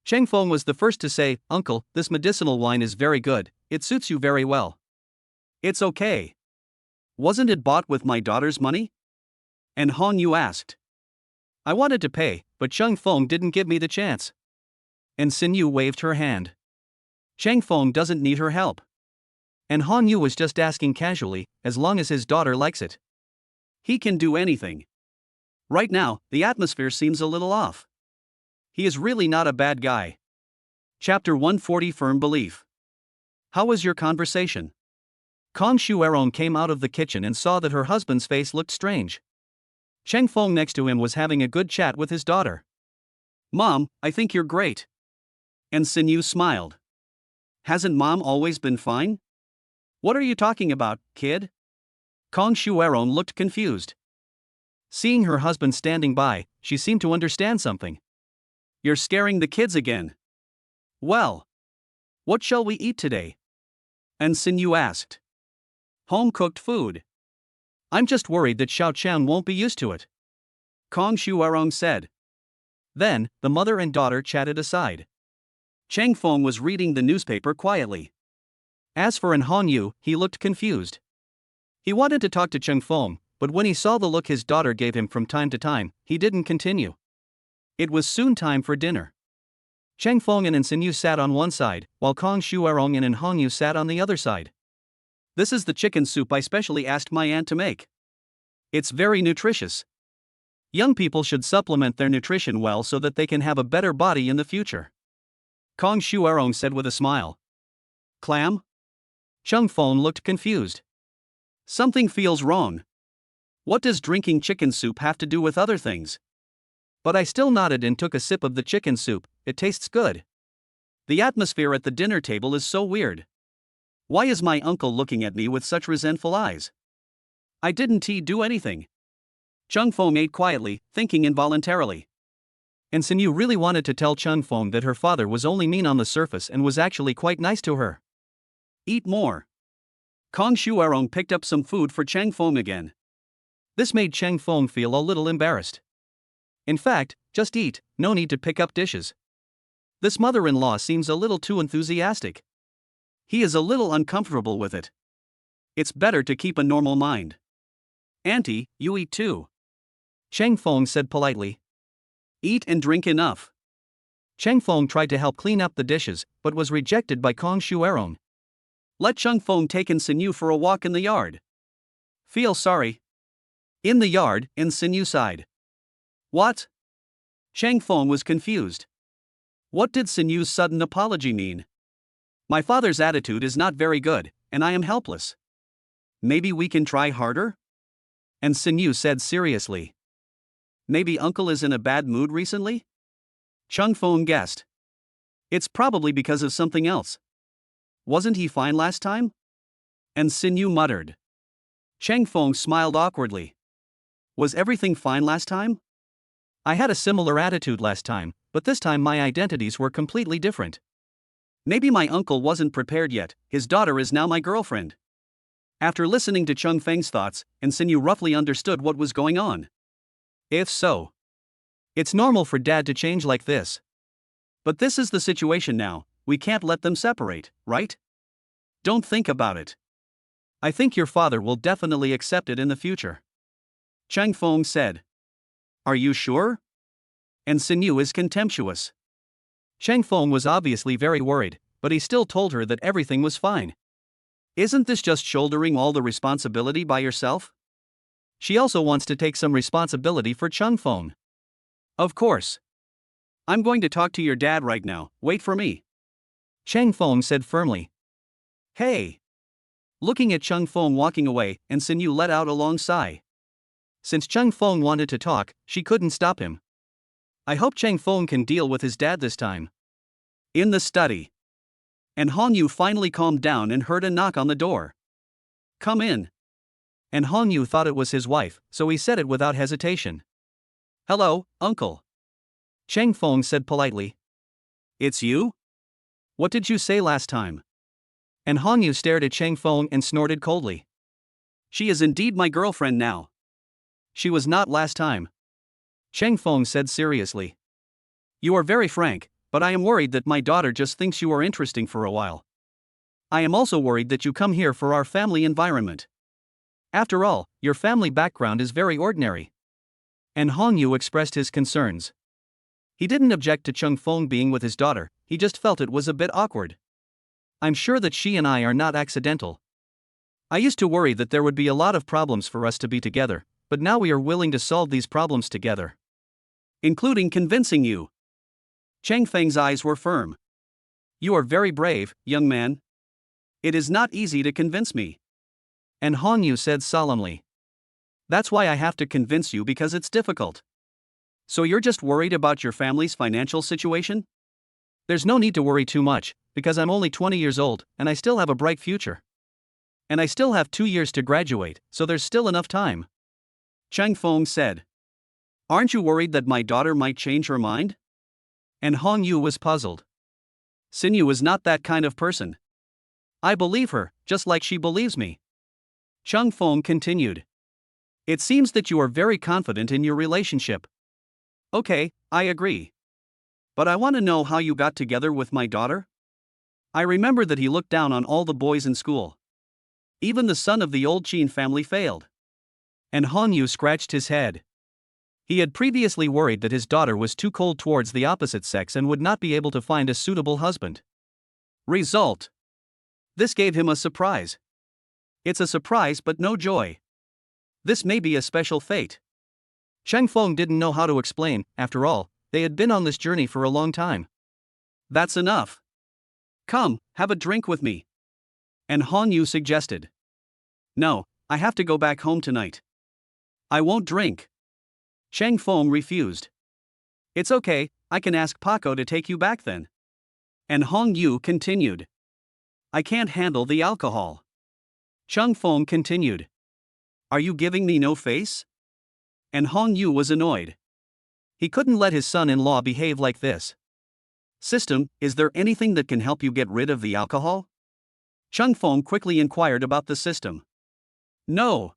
Chang Feng was the first to say, Uncle, this medicinal wine is very good, it suits you very well. It's okay. Wasn't it bought with my daughter's money? And Hong Yu asked. I wanted to pay, but Chang Feng didn't give me the chance. And Sin Yu waved her hand. Chang Feng doesn't need her help. And Hong Yu was just asking casually, as long as his daughter likes it. He can do anything. Right now, the atmosphere seems a little off. He is really not a bad guy. Chapter 140 Firm Belief. How was your conversation? Kong Shuerong came out of the kitchen and saw that her husband's face looked strange. Cheng Feng next to him was having a good chat with his daughter. Mom, I think you're great. And Sinyu smiled. Hasn't Mom always been fine? What are you talking about, kid? Kong Shuerong looked confused. Seeing her husband standing by, she seemed to understand something. You're scaring the kids again. Well, what shall we eat today? And Sinyu asked. Home-cooked food. I'm just worried that Xiao Qian won't be used to it, Kong Shuerong said. Then, the mother and daughter chatted aside. Cheng Feng was reading the newspaper quietly. As for Han Yu, he looked confused. He wanted to talk to Cheng Feng, but when he saw the look his daughter gave him from time to time, he didn't continue. It was soon time for dinner. Cheng Feng and Sinyu sat on one side, while Kong Shuerong and Han Yu sat on the other side. This is the chicken soup I specially asked my aunt to make. It's very nutritious. Young people should supplement their nutrition well so that they can have a better body in the future, Kong Shuerong said with a smile. Clam? Cheng Feng looked confused. Something feels wrong. What does drinking chicken soup have to do with other things? But I still nodded and took a sip of the chicken soup. It tastes good. The atmosphere at the dinner table is so weird. Why is my uncle looking at me with such resentful eyes? I didn't do anything. Cheng Feng ate quietly, thinking involuntarily. And Sinyu really wanted to tell Cheng Feng that her father was only mean on the surface and was actually quite nice to her. Eat more. Kong Shuerong picked up some food for Cheng Feng again. This made Cheng Feng feel a little embarrassed. In fact, just eat, no need to pick up dishes. This mother-in-law seems a little too enthusiastic. He is a little uncomfortable with it. It's better to keep a normal mind. Auntie, you eat too. Cheng Feng said politely. Eat and drink enough. Cheng Feng tried to help clean up the dishes, but was rejected by Kong Shuerong. Let Cheng Feng take Sinyu for a walk in the yard. Feel sorry. In the yard, Sinyu sighed. What? Cheng Feng was confused. What did Sinyu's sudden apology mean? My father's attitude is not very good, and I am helpless. Maybe we can try harder? And Sinyu said seriously. Maybe uncle is in a bad mood recently? Cheng Feng guessed. It's probably because of something else. Wasn't he fine last time? And Sinyu muttered. Cheng Feng smiled awkwardly. Was everything fine last time? I had a similar attitude last time, but this time my identities were completely different. Maybe my uncle wasn't prepared yet, his daughter is now my girlfriend. After listening to Cheng Feng's thoughts, Sinyu roughly understood what was going on. If so, it's normal for dad to change like this. But this is the situation now, we can't let them separate, right? Don't think about it. I think your father will definitely accept it in the future, Cheng Feng said. Are you sure? And Sinyu is contemptuous. Cheng Feng was obviously very worried, but he still told her that everything was fine. Isn't this just shouldering all the responsibility by yourself? She also wants to take some responsibility for Cheng Feng. Of course. I'm going to talk to your dad right now, wait for me. Cheng Feng said firmly. Hey! Looking at Cheng Feng walking away, Sinyu let out a long sigh. Since Cheng Feng wanted to talk, she couldn't stop him. I hope Cheng Feng can deal with his dad this time. In the study. And Han Yu finally calmed down and heard a knock on the door. Come in. And Han Yu thought it was his wife, so he said it without hesitation. Hello, uncle. Cheng Feng said politely. It's you? What did you say last time? And Han Yu stared at Cheng Feng and snorted coldly. She is indeed my girlfriend now. She was not last time, Cheng Feng said seriously. You are very frank, but I am worried that my daughter just thinks you are interesting for a while. I am also worried that you come here for our family environment. After all, your family background is very ordinary. And Han Yu expressed his concerns. He didn't object to Cheng Feng being with his daughter, he just felt it was a bit awkward. I'm sure that she and I are not accidental. I used to worry that there would be a lot of problems for us to be together, but now we are willing to solve these problems together. Including convincing you. Cheng Feng's eyes were firm. You are very brave, young man. It is not easy to convince me. And Hong Yu said solemnly. That's why I have to convince you because it's difficult. So you're just worried about your family's financial situation? There's no need to worry too much, because I'm only 20 years old, and I still have a bright future. And I still have 2 years to graduate, so there's still enough time. Cheng Feng said. Aren't you worried that my daughter might change her mind? And Hong Yu was puzzled. Sinyu is not that kind of person. I believe her, just like she believes me. Cheng Feng continued. It seems that you are very confident in your relationship. Okay, I agree. But I want to know how you got together with my daughter? I remember that he looked down on all the boys in school. Even the son of the old Qin family failed. And Hong Yu scratched his head. He had previously worried that his daughter was too cold towards the opposite sex and would not be able to find a suitable husband. Result. This gave him a surprise. It's a surprise but no joy. This may be a special fate. Cheng Feng didn't know how to explain. After all, they had been on this journey for a long time. That's enough. Come, have a drink with me. And Hong Yu suggested. No, I have to go back home tonight. I won't drink. Cheng Feng refused. It's okay, I can ask Paco to take you back then. And Hong Yu continued. I can't handle the alcohol. Cheng Feng continued. Are you giving me no face? And Hong Yu was annoyed. He couldn't let his son-in-law behave like this. System, is there anything that can help you get rid of the alcohol? Cheng Feng quickly inquired about the system. No.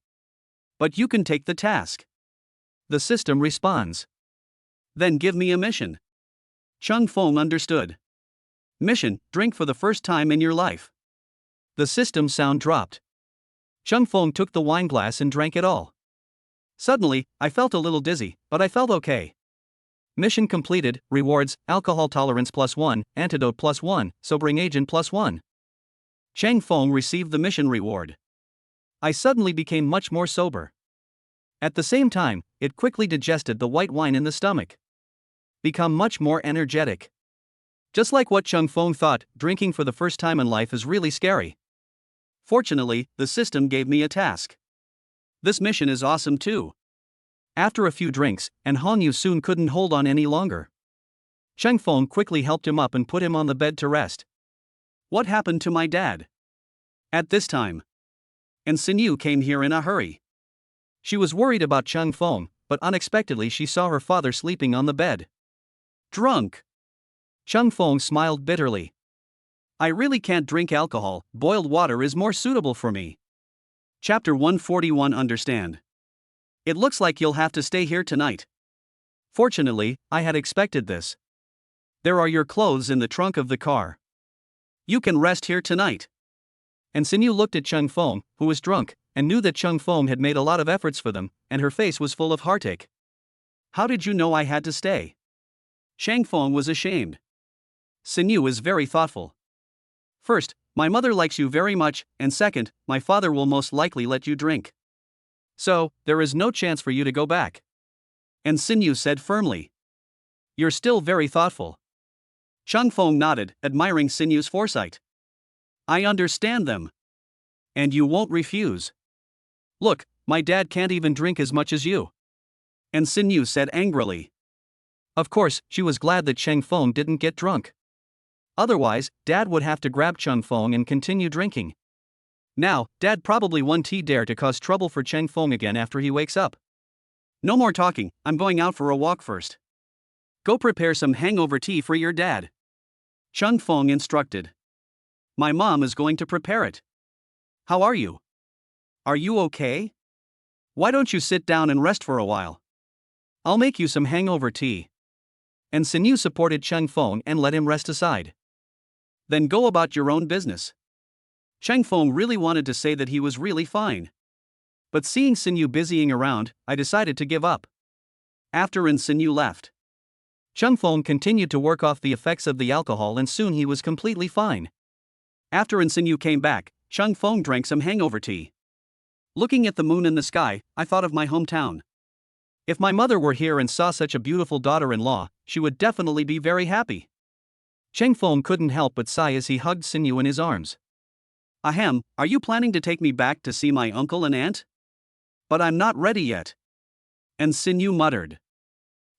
But you can take the task. The system responds. Then give me a mission. Cheng Feng understood. Mission, drink for the first time in your life. The system sound dropped. Cheng Feng took the wine glass and drank it all. Suddenly, I felt a little dizzy, but I felt okay. Mission completed, rewards, alcohol tolerance +1, antidote +1, sobering agent +1. Cheng Feng received the mission reward. I suddenly became much more sober. At the same time, it quickly digested the white wine in the stomach. Become much more energetic. Just like what Cheng Feng thought, drinking for the first time in life is really scary. Fortunately, the system gave me a task. This mission is awesome too. After a few drinks, and Hong Yu soon couldn't hold on any longer. Cheng Feng quickly helped him up and put him on the bed to rest. What happened to my dad? At this time. And Sinyu came here in a hurry. She was worried about Cheng Feng, but unexpectedly she saw her father sleeping on the bed. Drunk. Cheng Feng smiled bitterly. I really can't drink alcohol, boiled water is more suitable for me. Chapter 141 Understand. It looks like you'll have to stay here tonight. Fortunately, I had expected this. There are your clothes in the trunk of the car. You can rest here tonight. And Sinyu looked at Cheng Feng, who was drunk, and knew that Cheng Feng had made a lot of efforts for them, and her face was full of heartache. How did you know I had to stay? Cheng Feng was ashamed. Sinyu is very thoughtful. First, my mother likes you very much, and second, my father will most likely let you drink. So, there is no chance for you to go back. And Sinyu said firmly. You're still very thoughtful. Cheng Feng nodded, admiring Sinyu's foresight. I understand them. And you won't refuse. Look, my dad can't even drink as much as you. And Sinyu said angrily. Of course, she was glad that Cheng Feng didn't get drunk. Otherwise, Dad would have to grab Cheng Feng and continue drinking. Now, Dad probably won't dare to cause trouble for Cheng Feng again after he wakes up. No more talking, I'm going out for a walk first. Go prepare some hangover tea for your dad. Cheng Feng instructed. My mom is going to prepare it. How are you? Are you okay? Why don't you sit down and rest for a while? I'll make you some hangover tea. And Sinyu supported Cheng Feng and let him rest aside. Then go about your own business. Cheng Feng really wanted to say that he was really fine. But seeing Sinyu busying around, I decided to give up. After Sinyu left, Cheng Feng continued to work off the effects of the alcohol and soon he was completely fine. After Sinyu came back, Cheng Feng drank some hangover tea. Looking at the moon in the sky, I thought of my hometown. If my mother were here and saw such a beautiful daughter-in-law, she would definitely be very happy. Cheng Feng couldn't help but sigh as he hugged Sinyu in his arms. Ahem, are you planning to take me back to see my uncle and aunt? But I'm not ready yet. And Sinyu muttered.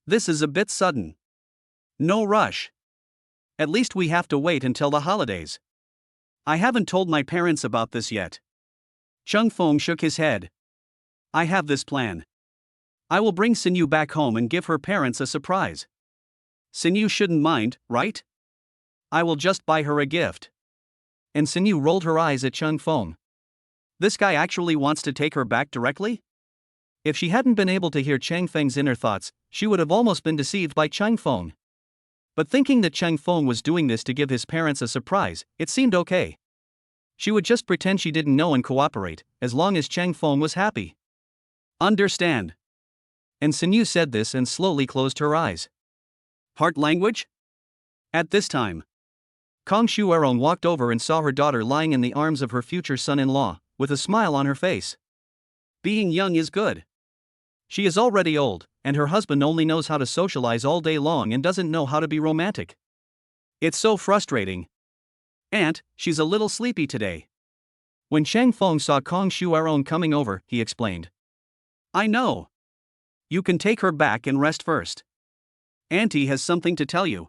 This is a bit sudden. No rush. At least we have to wait until the holidays. I haven't told my parents about this yet. Cheng Feng shook his head. I have this plan. I will bring Sinyu back home and give her parents a surprise. Sinyu shouldn't mind, right? I will just buy her a gift. And Sinyu rolled her eyes at Cheng Feng. This guy actually wants to take her back directly? If she hadn't been able to hear Cheng Feng's inner thoughts, she would have almost been deceived by Cheng Feng. But thinking that Cheng Feng was doing this to give his parents a surprise, it seemed okay. She would just pretend she didn't know and cooperate, as long as Cheng Feng was happy. Understand. And Sinyu said this and slowly closed her eyes. Heart language? At this time, Kong Shuerong walked over and saw her daughter lying in the arms of her future son-in-law, with a smile on her face. Being young is good. She is already old, and her husband only knows how to socialize all day long and doesn't know how to be romantic. It's so frustrating. Aunt, she's a little sleepy today. When Cheng Feng saw Kong Shuerong coming over, he explained. I know. You can take her back and rest first. Auntie has something to tell you.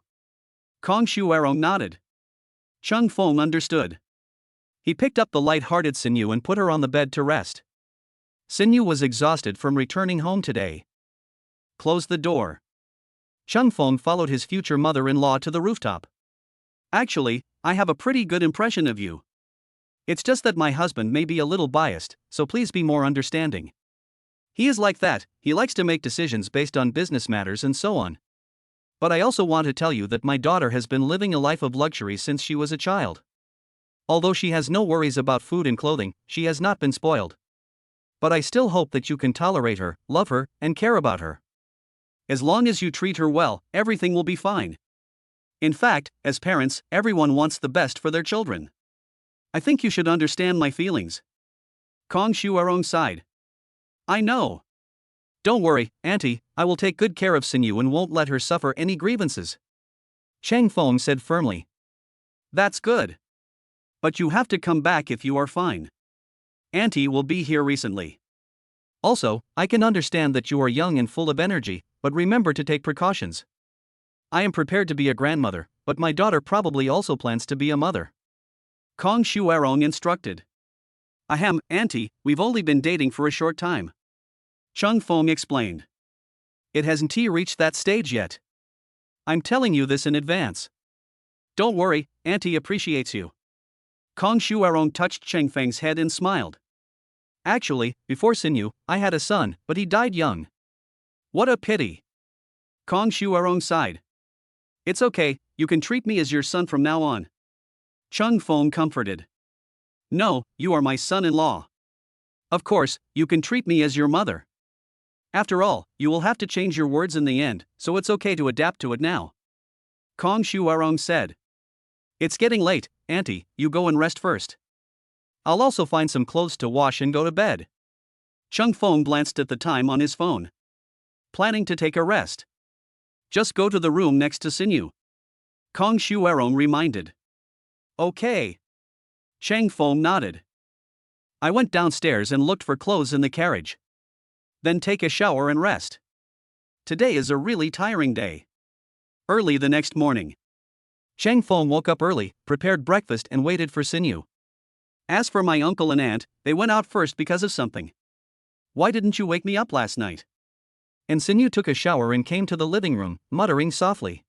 Kong Shuerong nodded. Cheng Feng understood. He picked up the light-hearted Sinyu and put her on the bed to rest. Sinyu was exhausted from returning home today. Close the door. Cheng Feng followed his future mother-in-law to the rooftop. Actually, I have a pretty good impression of you. It's just that my husband may be a little biased, so please be more understanding. He is like that, he likes to make decisions based on business matters and so on. But I also want to tell you that my daughter has been living a life of luxury since she was a child. Although she has no worries about food and clothing, she has not been spoiled. But I still hope that you can tolerate her, love her, and care about her. As long as you treat her well, everything will be fine. In fact, as parents, everyone wants the best for their children. I think you should understand my feelings. Kong Shuerong sighed. I know. Don't worry, Auntie, I will take good care of Sinyu and won't let her suffer any grievances. Cheng Feng said firmly. That's good. But you have to come back if you are fine. Auntie will be here recently. Also, I can understand that you are young and full of energy, but remember to take precautions. I am prepared to be a grandmother, but my daughter probably also plans to be a mother. Kong Shuerong instructed. Ahem, Auntie, we've only been dating for a short time. Cheng Feng explained. It hasn't reached that stage yet. I'm telling you this in advance. Don't worry, Auntie appreciates you. Kong Shuerong touched Cheng Feng's head and smiled. Actually, before Sinyu, I had a son, but he died young. What a pity. Kong Shuerong sighed. It's okay, you can treat me as your son from now on. Cheng Feng comforted. No, you are my son-in-law. Of course, you can treat me as your mother. After all, you will have to change your words in the end, so it's okay to adapt to it now. Kong Shuerong said. It's getting late, Auntie, you go and rest first. I'll also find some clothes to wash and go to bed. Cheng Feng glanced at the time on his phone. Planning to take a rest. Just go to the room next to Sinyu. Kong Shuerong reminded. Okay. Cheng Feng nodded. I went downstairs and looked for clothes in the carriage. Then take a shower and rest. Today is a really tiring day. Early the next morning, Cheng Feng woke up early, prepared breakfast and waited for Sinyu. As for my uncle and aunt, they went out first because of something. Why didn't you wake me up last night? And Sinyu took a shower and came to the living room, muttering softly.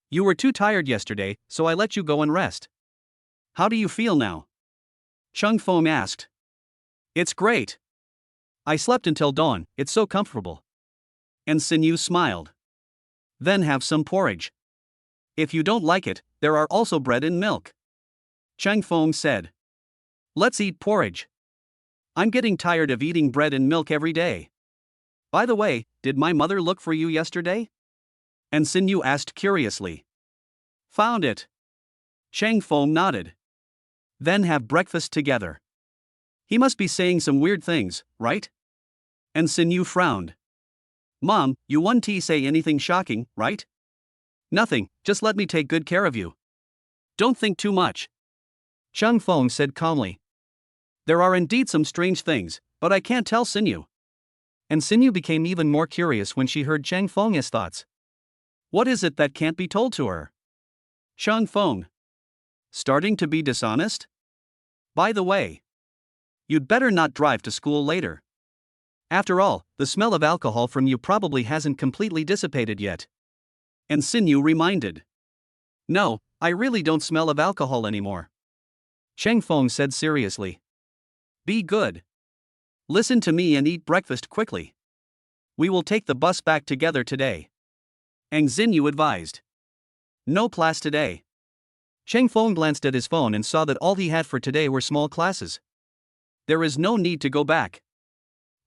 You were too tired yesterday, so I let you go and rest. How do you feel now? Cheng Feng asked. It's great. I slept until dawn, it's so comfortable. And Sinyu smiled. Then have some porridge. If you don't like it, there are also bread and milk. Cheng Feng said. Let's eat porridge. I'm getting tired of eating bread and milk every day. By the way, did my mother look for you yesterday? And Sinyu asked curiously. Found it. Cheng Feng nodded. Then have breakfast together. He must be saying some weird things, right? And Sinyu frowned. Mom, you won't say anything shocking, right? Nothing, just let me take good care of you. Don't think too much. Chang Feng said calmly. There are indeed some strange things, but I can't tell Sinyu. And Sinyu became even more curious when she heard Chang Feng's thoughts. What is it that can't be told to her? Chang Feng. Starting to be dishonest? By the way, you'd better not drive to school later. After all, the smell of alcohol from you probably hasn't completely dissipated yet. And Sinyu reminded. No, I really don't smell of alcohol anymore. Chang Feng said seriously. Be good. Listen to me and eat breakfast quickly. We will take the bus back together today. Ang Xinyu advised. No class today. Chang Feng glanced at his phone and saw that all he had for today were small classes. There is no need to go back.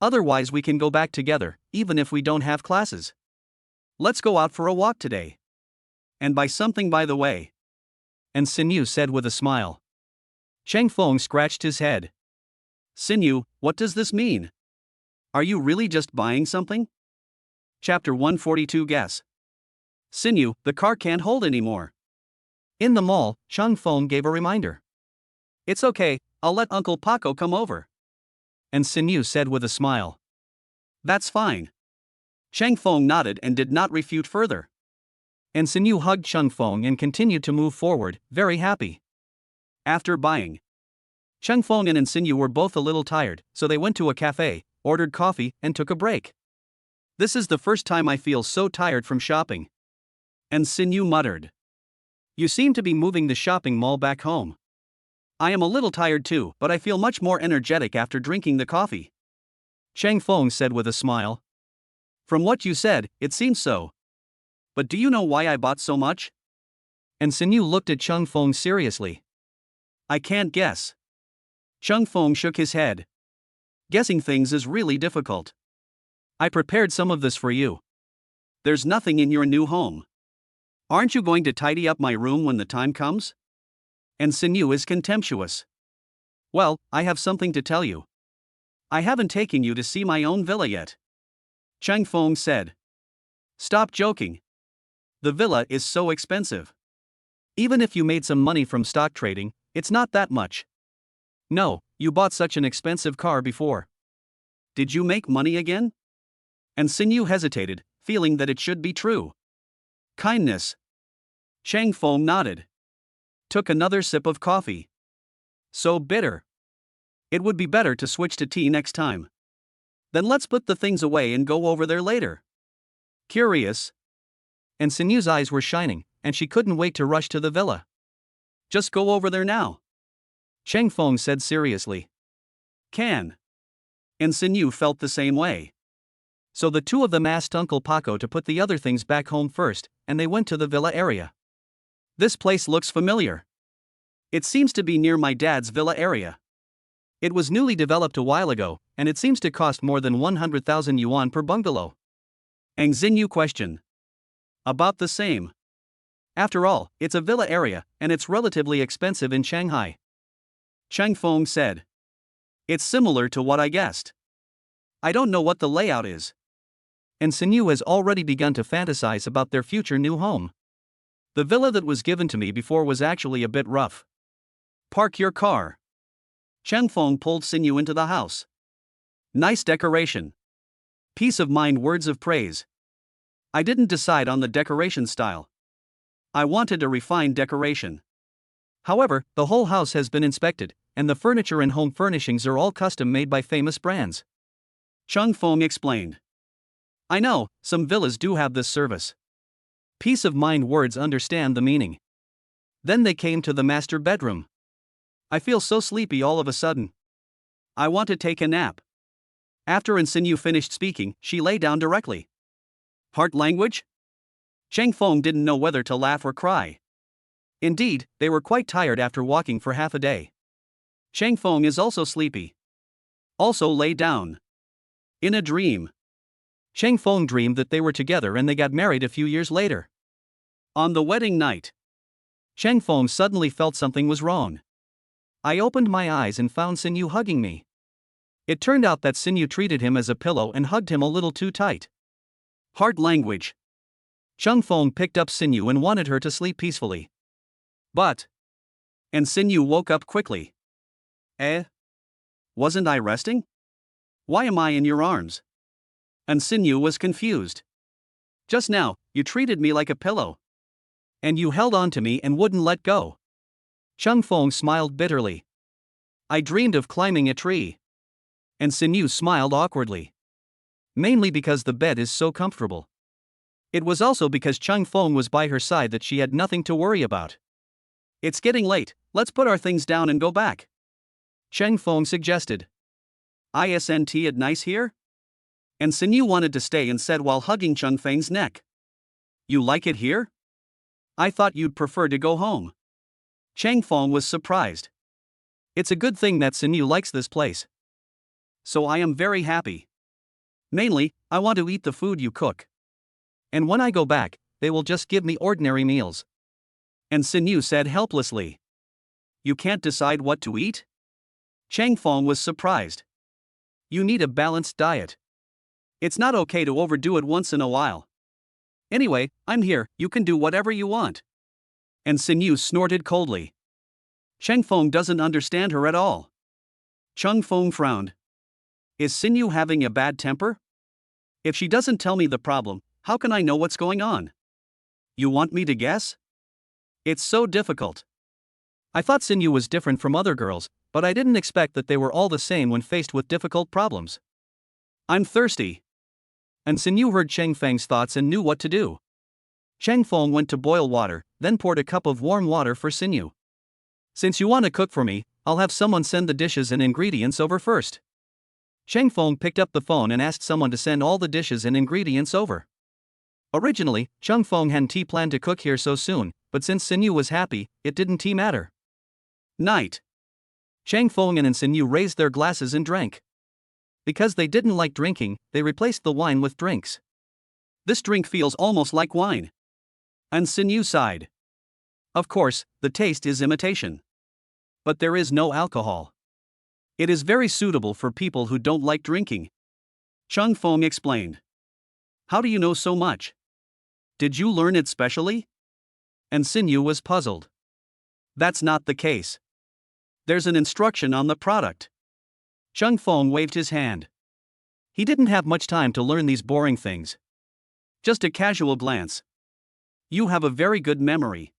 Otherwise we can go back together, even if we don't have classes. Let's go out for a walk today. And buy something by the way. And Sinyu said with a smile. Chang Feng scratched his head. Sinyu, what does this mean? Are you really just buying something? Chapter 142 Guess. Sinyu, the car can't hold anymore. In the mall, Chang Feng gave a reminder. It's okay, I'll let Uncle Paco come over. And Sinyu said with a smile. That's fine. Chang Feng nodded and did not refute further. And Sinyu hugged Chang Feng and continued to move forward, very happy. After buying, Chang Feng and Sinyu were both a little tired, so they went to a cafe, ordered coffee, and took a break. This is the first time I feel so tired from shopping. And Sinyu muttered. You seem to be moving the shopping mall back home. I am a little tired too, but I feel much more energetic after drinking the coffee. Chang Feng said with a smile. From what you said, it seems so. But do you know why I bought so much? And Sinyu looked at Chang Feng seriously. I can't guess. Chang Feng shook his head. Guessing things is really difficult. I prepared some of this for you. There's nothing in your new home. Aren't you going to tidy up my room when the time comes? And Sinyu is contemptuous. Well, I have something to tell you. I haven't taken you to see my own villa yet. Chang Feng said. Stop joking. The villa is so expensive. Even if you made some money from stock trading, it's not that much. No, you bought such an expensive car before. Did you make money again? And Sinyu hesitated, feeling that it should be true. Kindness. Chang Feng nodded. Took another sip of coffee. So bitter. It would be better to switch to tea next time. Then let's put the things away and go over there later. Curious. And Sinyu's eyes were shining, and she couldn't wait to rush to the villa. Just go over there now. Chang Feng said seriously. Can. And Sinyu felt the same way. So the two of them asked Uncle Paco to put the other things back home first, and they went to the villa area. This place looks familiar. It seems to be near my dad's villa area. It was newly developed a while ago, and it seems to cost more than 100,000 yuan per bungalow. Ang Xinyu questioned. About the same. After all, it's a villa area, and it's relatively expensive in Shanghai. Chang Feng said. It's similar to what I guessed. I don't know what the layout is. And Sinyu has already begun to fantasize about their future new home. The villa that was given to me before was actually a bit rough. Park your car. Chang Feng pulled Sinyu into the house. Nice decoration. Peace of mind words of praise. I didn't decide on the decoration style. I wanted a refined decoration. However, the whole house has been inspected, and the furniture and home furnishings are all custom made by famous brands. Chang Feng explained. I know, some villas do have this service. Peace of mind words understand the meaning. Then they came to the master bedroom. I feel so sleepy all of a sudden. I want to take a nap. After Sinyu finished speaking, she lay down directly. Heart language? Chang Feng didn't know whether to laugh or cry. Indeed, they were quite tired after walking for half a day. Chang Feng is also sleepy. Also lay down. In a dream. Chang Feng dreamed that they were together and they got married a few years later. On the wedding night, Chang Feng suddenly felt something was wrong. I opened my eyes and found Sinyu hugging me. It turned out that Sinyu treated him as a pillow and hugged him a little too tight. Heart language. Chung Fong picked up Sinyu and wanted her to sleep peacefully. But. And Sinyu woke up quickly. Wasn't I resting? Why am I in your arms? And Sinyu was confused. Just now, you treated me like a pillow. And you held on to me and wouldn't let go. Chung Fong smiled bitterly. I dreamed of climbing a tree. And Sinyu smiled awkwardly. Mainly because the bed is so comfortable. It was also because Chung Fong was by her side that she had nothing to worry about. It's getting late, let's put our things down and go back. Chung Fong suggested. Isn't it nice here? And Sinyu wanted to stay and said while hugging Chung Feng's neck. You like it here? I thought you'd prefer to go home. Chang Fong was surprised. It's a good thing that Sinyu likes this place. So I am very happy. Mainly, I want to eat the food you cook. And when I go back, they will just give me ordinary meals. And Sinyu said helplessly. You can't decide what to eat? Chang Fong was surprised. You need a balanced diet. It's not okay to overdo it once in a while. Anyway, I'm here, you can do whatever you want. And Sinyu snorted coldly. Chang Fong doesn't understand her at all. Chung Fong frowned. Is Sinyu having a bad temper? If she doesn't tell me the problem, how can I know what's going on? You want me to guess? It's so difficult. I thought Sinyu was different from other girls, but I didn't expect that they were all the same when faced with difficult problems. I'm thirsty. And Sinyu heard Chang Feng's thoughts and knew what to do. Chang Fong went to boil water, then poured a cup of warm water for Sinyu. Since you want to cook for me, I'll have someone send the dishes and ingredients over first. Chang Fong picked up the phone and asked someone to send all the dishes and ingredients over. Originally, Chung Fong hadn't planned to cook here so soon, but since Sinyu was happy, it didn't matter. Night. Chang Fong and Sinyu raised their glasses and drank. Because they didn't like drinking, they replaced the wine with drinks. This drink feels almost like wine. And Sinyu sighed. Of course, the taste is imitation. But there is no alcohol. It is very suitable for people who don't like drinking. Chung Fong explained. How do you know so much? Did you learn it specially? And Sinyu was puzzled. That's not the case. There's an instruction on the product. Chung Fong waved his hand. He didn't have much time to learn these boring things. Just a casual glance. You have a very good memory.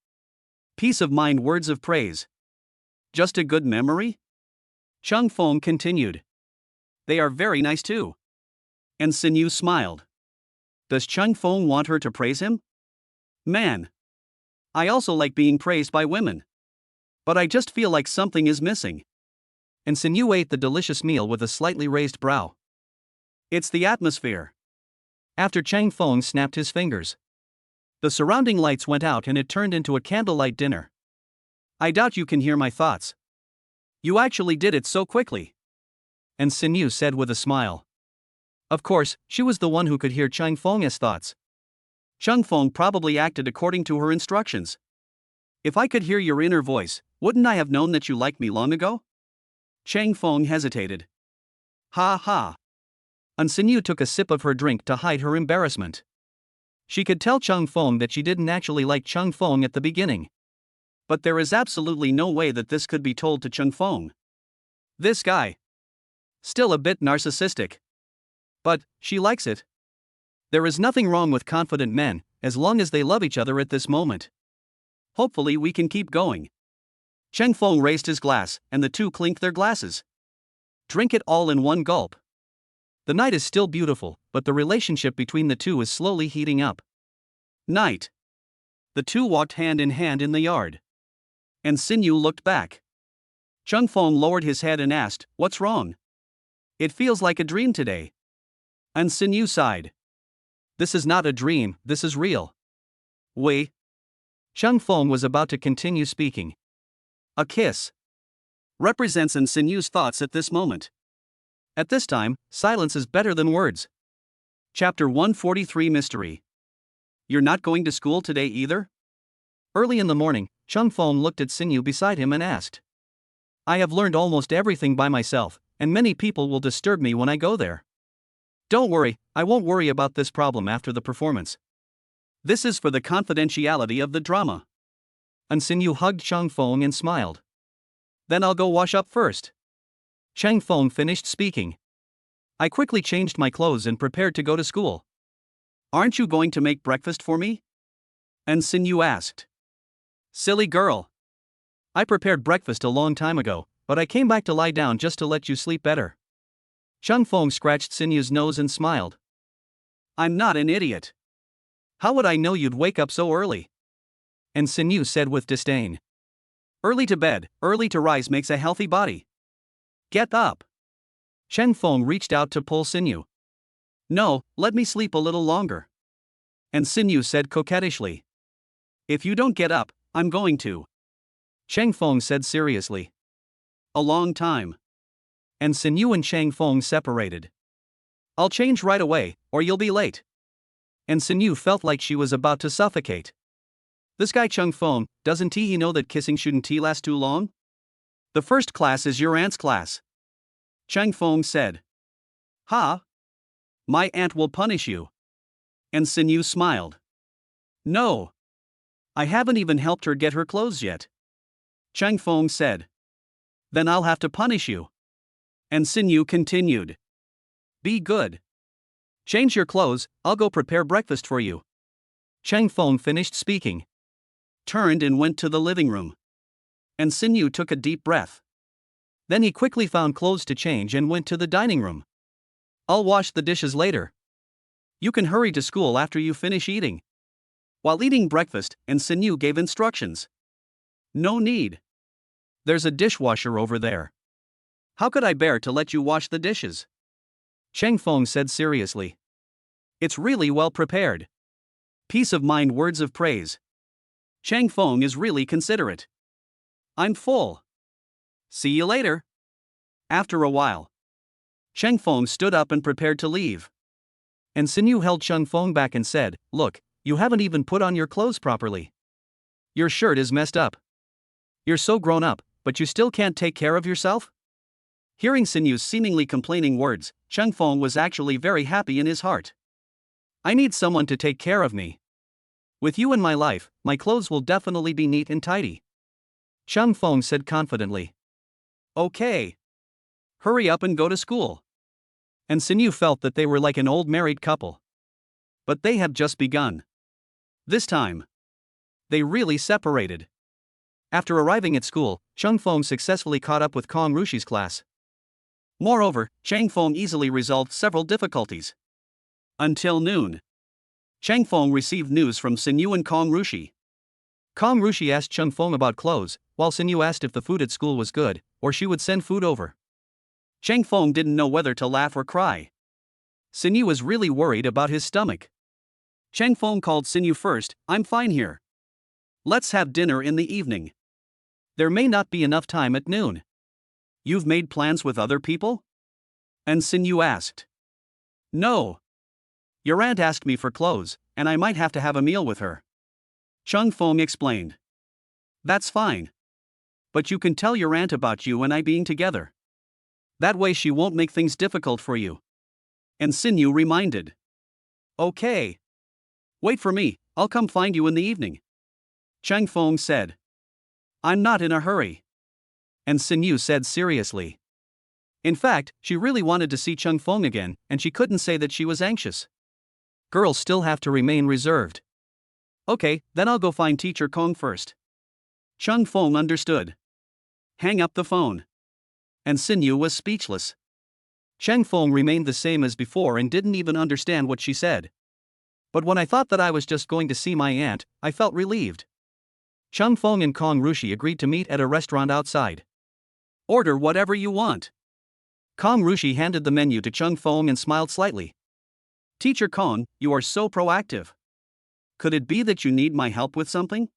Peace of mind words of praise. Just a good memory? Chung Fong continued. They are very nice too. And Sinyu smiled. Does Chung Fong want her to praise him? Man. I also like being praised by women. But I just feel like something is missing. And Sinyu ate the delicious meal with a slightly raised brow. It's the atmosphere. After Chang Fong snapped his fingers, the surrounding lights went out and it turned into a candlelight dinner. I doubt you can hear my thoughts. You actually did it so quickly. And Sinyu said with a smile. Of course, she was the one who could hear Chang Fong's thoughts. Chung Fong probably acted according to her instructions. If I could hear your inner voice, wouldn't I have known that you liked me long ago? Chang Fong hesitated. Ha ha. And Sinyu took a sip of her drink to hide her embarrassment. She could tell Chung Fong that she didn't actually like Chung Fong at the beginning. But there is absolutely no way that this could be told to Chung Fong. This guy. Still a bit narcissistic. But she likes it. There is nothing wrong with confident men, as long as they love each other at this moment. Hopefully we can keep going. Chang Fong raised his glass, and the two clinked their glasses. Drink it all in one gulp. The night is still beautiful, but the relationship between the two is slowly heating up. Night. The two walked hand in hand in the yard. And Sinyu looked back. Chung Fong lowered his head and asked, "What's wrong?" "It feels like a dream today." And Sinyu sighed. "This is not a dream, this is real." "Wait." Chung Fong was about to continue speaking. A kiss represents An Sinyu's thoughts at this moment. At this time, silence is better than words. Chapter 143 Mystery. You're not going to school today either? Early in the morning, Chung Fong looked at Sinyu beside him and asked. I have learned almost everything by myself, and many people will disturb me when I go there. Don't worry, I won't worry about this problem after the performance. This is for the confidentiality of the drama. And Sinyu hugged Chang Feng and smiled. Then I'll go wash up first. Chang Feng finished speaking. I quickly changed my clothes and prepared to go to school. Aren't you going to make breakfast for me? And Sinyu asked. Silly girl. I prepared breakfast a long time ago, but I came back to lie down just to let you sleep better. Chang Feng scratched Sinyu's nose and smiled. I'm not an idiot. How would I know you'd wake up so early? And Sinyu said with disdain. Early to bed, early to rise makes a healthy body. Get up. Chang Feng reached out to pull Sinyu. No, let me sleep a little longer. And Sinyu said coquettishly. If you don't get up, I'm going to. Chang Feng said seriously. A long time. And Sinyu and Chang Feng separated. I'll change right away, or you'll be late. And Sinyu felt like she was about to suffocate. This guy Chang Feng, doesn't he know that kissing shouldn't last too long? The first class is your aunt's class. Chang Feng said. Ha! My aunt will punish you. And Sinyu smiled. No. I haven't even helped her get her clothes yet. Chang Feng said. Then I'll have to punish you. And Sinyu continued. Be good. Change your clothes, I'll go prepare breakfast for you. Chang Feng finished speaking. Turned and went to the living room. And Sinyu took a deep breath. Then he quickly found clothes to change and went to the dining room. I'll wash the dishes later. You can hurry to school after you finish eating. While eating breakfast, and Sinyu gave instructions. No need. There's a dishwasher over there. How could I bear to let you wash the dishes? Chang Feng said seriously. It's really well prepared. Peace of mind words of praise. Chang Feng is really considerate. I'm full. See you later. After a while, Chang Feng stood up and prepared to leave. And Sinyu held Chang Feng back and said, Look, you haven't even put on your clothes properly. Your shirt is messed up. You're so grown up, but you still can't take care of yourself? Hearing Sinyu's seemingly complaining words, Chang Feng was actually very happy in his heart. I need someone to take care of me. With you in my life, my clothes will definitely be neat and tidy. Chang Feng said confidently. Okay. Hurry up and go to school. And Sinyu felt that they were like an old married couple. But they had just begun. This time, they really separated. After arriving at school, Chang Feng successfully caught up with Kong Rushi's class. Moreover, Chang Feng easily resolved several difficulties. Until noon, Chang Feng received news from Sinyu and Kong Rushi. Kong Rushi asked Chang Feng about clothes, while Sinyu asked if the food at school was good, or she would send food over. Chang Feng didn't know whether to laugh or cry. Sinyu was really worried about his stomach. Chang Feng called Sinyu first. I'm fine here. Let's have dinner in the evening. There may not be enough time at noon. You've made plans with other people? And Sinyu asked. No. Your aunt asked me for clothes, and I might have to have a meal with her. Chang Feng explained. That's fine. But you can tell your aunt about you and I being together. That way she won't make things difficult for you. And Sinyu reminded. Okay. Wait for me, I'll come find you in the evening. Chang Feng said. I'm not in a hurry. And Sinyu said seriously. In fact, she really wanted to see Chang Feng again, and she couldn't say that she was anxious. Girls still have to remain reserved. Okay, then I'll go find Teacher Kong first. Chang Feng understood. Hang up the phone. And Sinyu was speechless. Chang Feng remained the same as before and didn't even understand what she said. But when I thought that I was just going to see my aunt, I felt relieved. Chang Feng and Kong Rushi agreed to meet at a restaurant outside. Order whatever you want. Kong Rushi handed the menu to Chang Feng and smiled slightly. Teacher Kong, you are so proactive. Could it be that you need my help with something?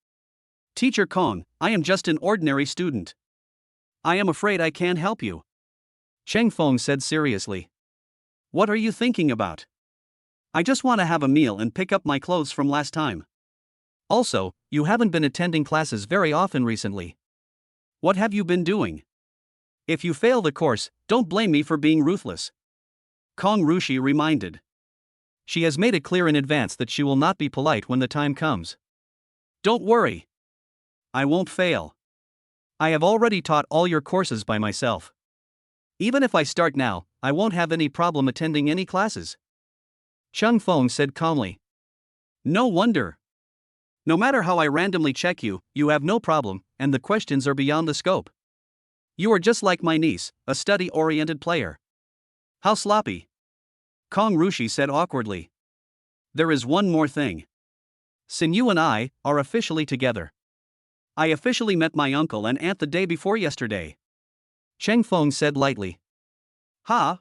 Teacher Kong, I am just an ordinary student. I am afraid I can't help you. Chang Feng said seriously. What are you thinking about? I just want to have a meal and pick up my clothes from last time. Also, you haven't been attending classes very often recently. What have you been doing? If you fail the course, don't blame me for being ruthless. Kong Rushi reminded. She has made it clear in advance that she will not be polite when the time comes. Don't worry. I won't fail. I have already taught all your courses by myself. Even if I start now, I won't have any problem attending any classes. Cheng Feng said calmly. No wonder. No matter how I randomly check you, you have no problem, and the questions are beyond the scope. You are just like my niece, a study-oriented player. How sloppy. Kong Rushi said awkwardly. There is one more thing. Sinyu and I are officially together. I officially met my uncle and aunt the day before yesterday. Cheng Feng said lightly. Huh?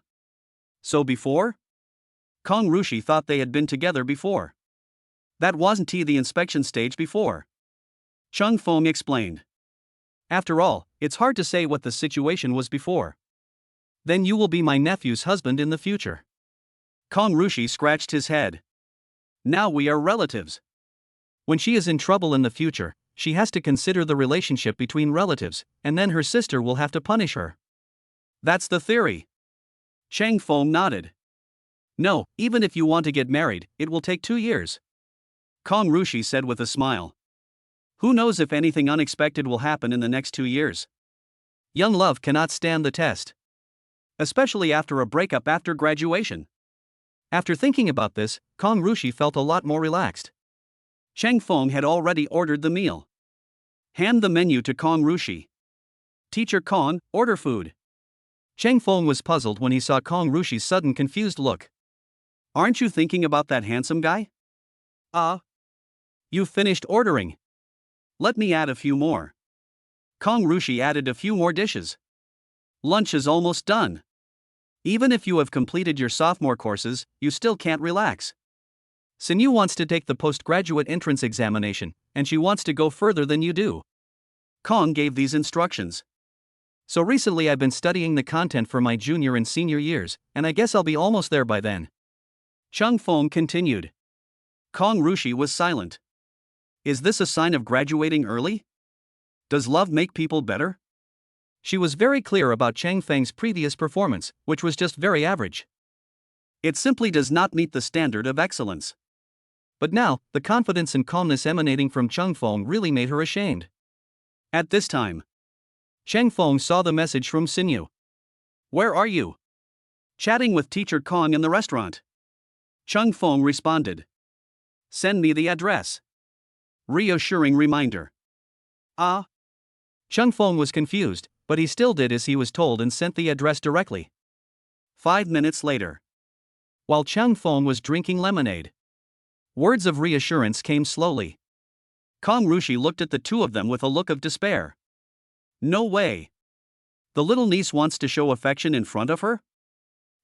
So before? Kong Rushi thought they had been together before. That wasn't the inspection stage before. Cheng Feng explained. After all, it's hard to say what the situation was before. Then you will be my nephew's husband in the future. Kong Rushi scratched his head. Now we are relatives. When she is in trouble in the future, she has to consider the relationship between relatives, and then her sister will have to punish her. That's the theory. Cheng Feng nodded. No, even if you want to get married, it will take 2 years. Kong Rushi said with a smile. Who knows if anything unexpected will happen in the next 2 years? Young love cannot stand the test. Especially after a breakup after graduation. After thinking about this, Kong Rushi felt a lot more relaxed. Cheng Feng had already ordered the meal. Hand the menu to Kong Rushi. Teacher Kong, order food. Cheng Feng was puzzled when he saw Kong Rushi's sudden confused look. Aren't you thinking about that handsome guy? You've finished ordering. Let me add a few more. Kong Rushi added a few more dishes. Lunch is almost done. Even if you have completed your sophomore courses, you still can't relax. Sinyu wants to take the postgraduate entrance examination, and she wants to go further than you do. Kong gave these instructions. So recently I've been studying the content for my junior and senior years, and I guess I'll be almost there by then. Cheng Feng continued. Kong Rushi was silent. Is this a sign of graduating early? Does love make people better? She was very clear about Cheng Feng's previous performance, which was just very average. It simply does not meet the standard of excellence. But now, the confidence and calmness emanating from Cheng Feng really made her ashamed. At this time, Cheng Feng saw the message from Sinyu. Where are you? Chatting with Teacher Kong in the restaurant. Cheng Feng responded. Send me the address. Reassuring reminder. Cheng Feng was confused, but he still did as he was told and sent the address directly. 5 minutes later. While Cheng Feng was drinking lemonade, words of reassurance came slowly. Kong Rushi looked at the two of them with a look of despair. No way. The little niece wants to show affection in front of her?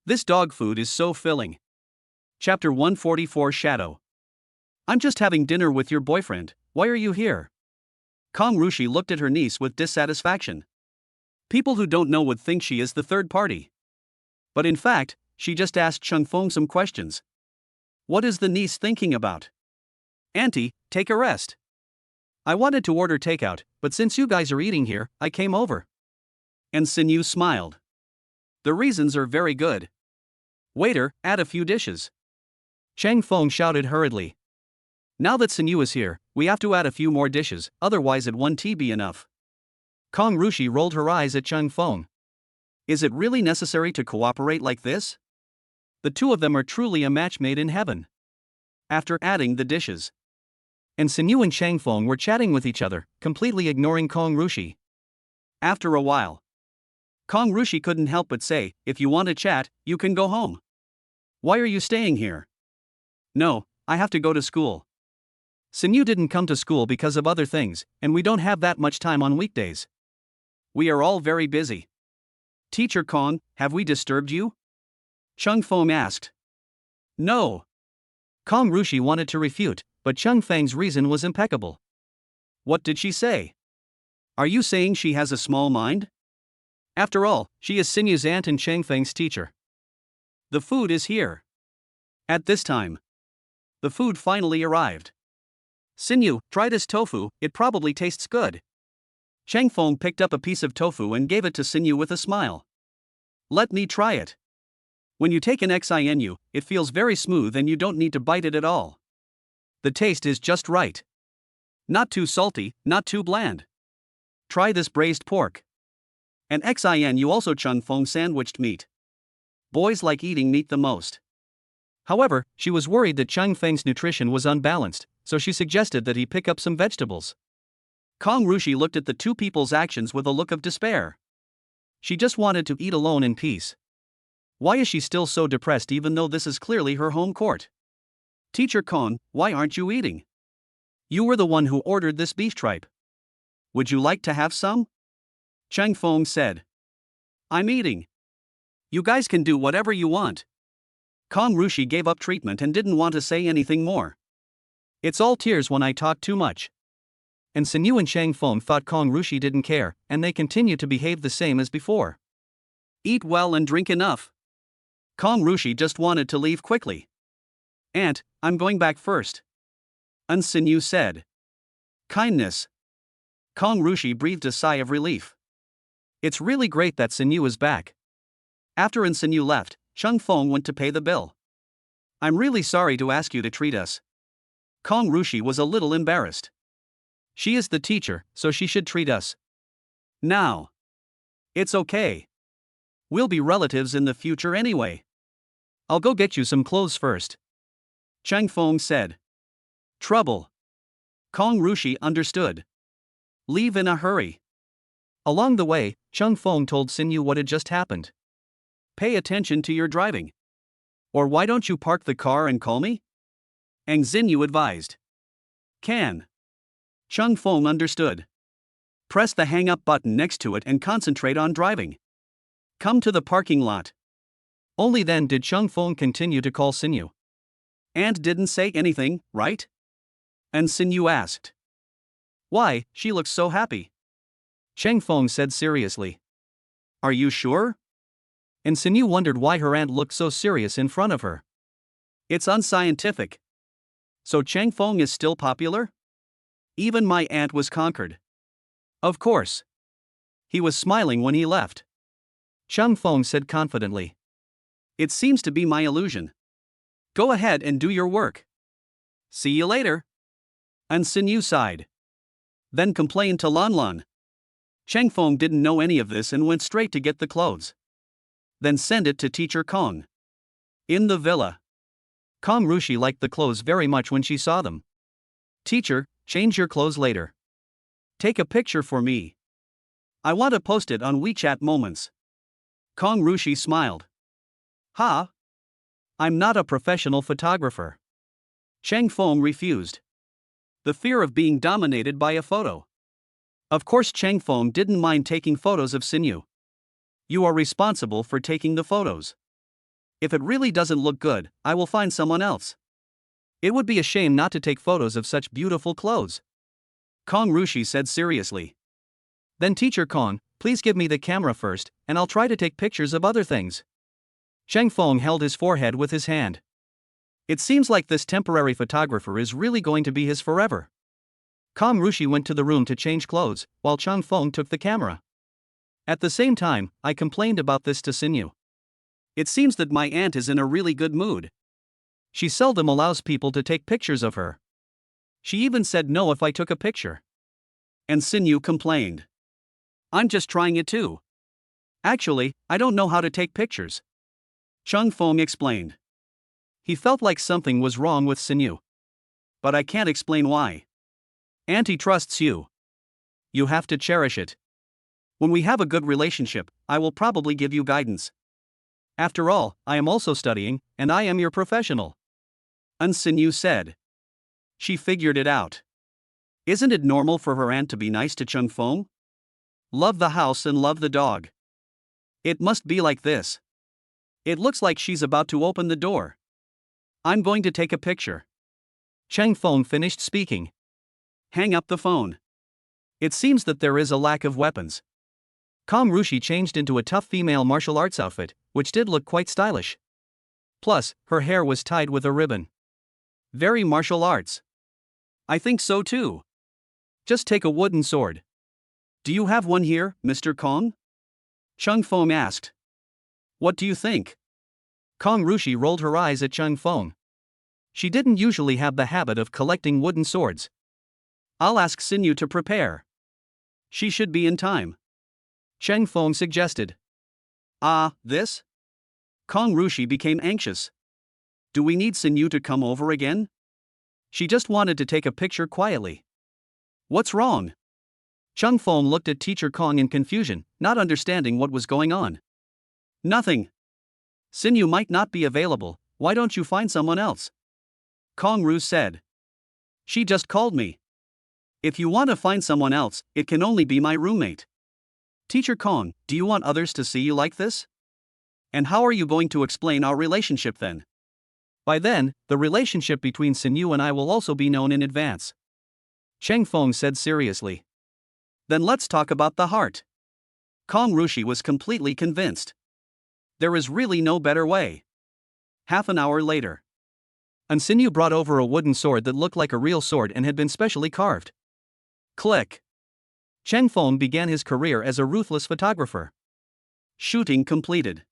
This dog food is so filling. Chapter 144 Shadow. I'm just having dinner with your boyfriend, why are you here? Kong Rushi looked at her niece with dissatisfaction. People who don't know would think she is the third party. But in fact, she just asked Cheng Feng some questions. What is the niece thinking about? Auntie, take a rest. I wanted to order takeout, but since you guys are eating here, I came over. And Sinyu smiled. The reasons are very good. Waiter, add a few dishes. Cheng Feng shouted hurriedly. Now that Sinyu is here, we have to add a few more dishes, otherwise it won't be enough. Kong Rushi rolled her eyes at Cheng Feng. Is it really necessary to cooperate like this? The two of them are truly a match made in heaven. After adding the dishes, and Sinyu and Cheng Feng were chatting with each other, completely ignoring Kong Rushi. After a while, Kong Rushi couldn't help but say, if you want to chat, you can go home. Why are you staying here? No, I have to go to school. Sinyu didn't come to school because of other things, and we don't have that much time on weekdays. We are all very busy. Teacher Kong, have we disturbed you? Cheng Feng asked. No. Kong Rushi wanted to refute, but Cheng Feng's reason was impeccable. What did she say? Are you saying she has a small mind? After all, she is Sinyu's aunt and Cheng Feng's teacher. The food is here. At this time, the food finally arrived. Sinyu, try this tofu, it probably tastes good. Cheng Feng picked up a piece of tofu and gave it to Sinyu with a smile. Let me try it. When you take an XINU, it feels very smooth and you don't need to bite it at all. The taste is just right. Not too salty, not too bland. Try this braised pork. An XINU also Chun Fong sandwiched meat. Boys like eating meat the most. However, she was worried that Chang Feng's nutrition was unbalanced, so she suggested that he pick up some vegetables. Kong Rushi looked at the two people's actions with a look of despair. She just wanted to eat alone in peace. Why is she still so depressed even though this is clearly her home court? Teacher Kong, why aren't you eating? You were the one who ordered this beef tripe. Would you like to have some? Chang Feng said. I'm eating. You guys can do whatever you want. Kong Rushi gave up treatment and didn't want to say anything more. It's all tears when I talk too much. And Sinyu and Chang Feng thought Kong Rushi didn't care, and they continued to behave the same as before. Eat well and drink enough. Kong Rushi just wanted to leave quickly. Aunt, I'm going back first. Sinyu said. Kindness. Kong Rushi breathed a sigh of relief. It's really great that Sinyu is back. After Sinyu left, Chang Feng went to pay the bill. I'm really sorry to ask you to treat us. Kong Rushi was a little embarrassed. She is the teacher, so she should treat us. Now. It's okay. We'll be relatives in the future anyway. I'll go get you some clothes first. Chang Feng said. Trouble. Kong Rushi understood. Leave in a hurry. Along the way, Chang Feng told Sinyu what had just happened. Pay attention to your driving. Or why don't you park the car and call me? Ang Xinyu advised. Can. Chang Feng understood. Press the hang up button next to it and concentrate on driving. Come to the parking lot. Only then did Chang Feng continue to call Sinyu. And didn't say anything, right? And Sinyu asked. Why, she looks so happy. Chang Feng said seriously. Are you sure? And Sinyu wondered why her aunt looked so serious in front of her. It's unscientific. So Chang Feng is still popular? Even my aunt was conquered. Of course. He was smiling when he left. Chang Feng said confidently. It seems to be my illusion. Go ahead and do your work. See you later. And Sinyu sighed. Then complained to Lan Lan. Chang Feng didn't know any of this and went straight to get the clothes. Then send it to Teacher Kong. In the villa. Kong Rushi liked the clothes very much when she saw them. Teacher, change your clothes later. Take a picture for me. I want to post it on WeChat Moments. Kong Rushi smiled. Ha! I'm not a professional photographer. Chang Feng refused. The fear of being dominated by a photo. Of course Chang Feng didn't mind taking photos of Sinyu. You are responsible for taking the photos. If it really doesn't look good, I will find someone else. It would be a shame not to take photos of such beautiful clothes. Kong Rushi said seriously. Then Teacher Kong, please give me the camera first, and I'll try to take pictures of other things. Chang Feng held his forehead with his hand. It seems like this temporary photographer is really going to be his forever. Kong Rushi went to the room to change clothes, while Chang Feng took the camera. At the same time, I complained about this to Sinyu. It seems that my aunt is in a really good mood. She seldom allows people to take pictures of her. She even said no if I took a picture. And Sinyu complained. I'm just trying it too. Actually, I don't know how to take pictures. Chang Feng explained. He felt like something was wrong with Sinyu. But I can't explain why. Auntie trusts you. You have to cherish it. When we have a good relationship, I will probably give you guidance. After all, I am also studying, and I am your professional. Sinyu said. She figured it out. Isn't it normal for her aunt to be nice to Chang Feng? Love the house and love the dog. It must be like this. It looks like she's about to open the door. I'm going to take a picture. Chang Feng finished speaking. Hang up the phone. It seems that there is a lack of weapons. Kong Rushi changed into a tough female martial arts outfit, which did look quite stylish. Plus, her hair was tied with a ribbon. Very martial arts. I think so too. Just take a wooden sword. Do you have one here, Mr. Kong? Chang Feng asked. What do you think? Kong Rushi rolled her eyes at Cheng Feng. She didn't usually have the habit of collecting wooden swords. I'll ask Sinyu to prepare. She should be in time. Cheng Feng suggested. This? Kong Rushi became anxious. Do we need Sinyu to come over again? She just wanted to take a picture quietly. What's wrong? Cheng Feng looked at Teacher Kong in confusion, not understanding what was going on. Nothing. Sinyu might not be available, why don't you find someone else? Kong Ru said. She just called me. If you want to find someone else, it can only be my roommate. Teacher Kong, do you want others to see you like this? And how are you going to explain our relationship then? By then, the relationship between Sinyu and I will also be known in advance. Cheng Feng said seriously. Then let's talk about the heart. Kong Rushi was completely convinced. There is really no better way. Half an hour later. And Sinyu brought over a wooden sword that looked like a real sword and had been specially carved. Click. Cheng Feng began his career as a ruthless photographer. Shooting completed.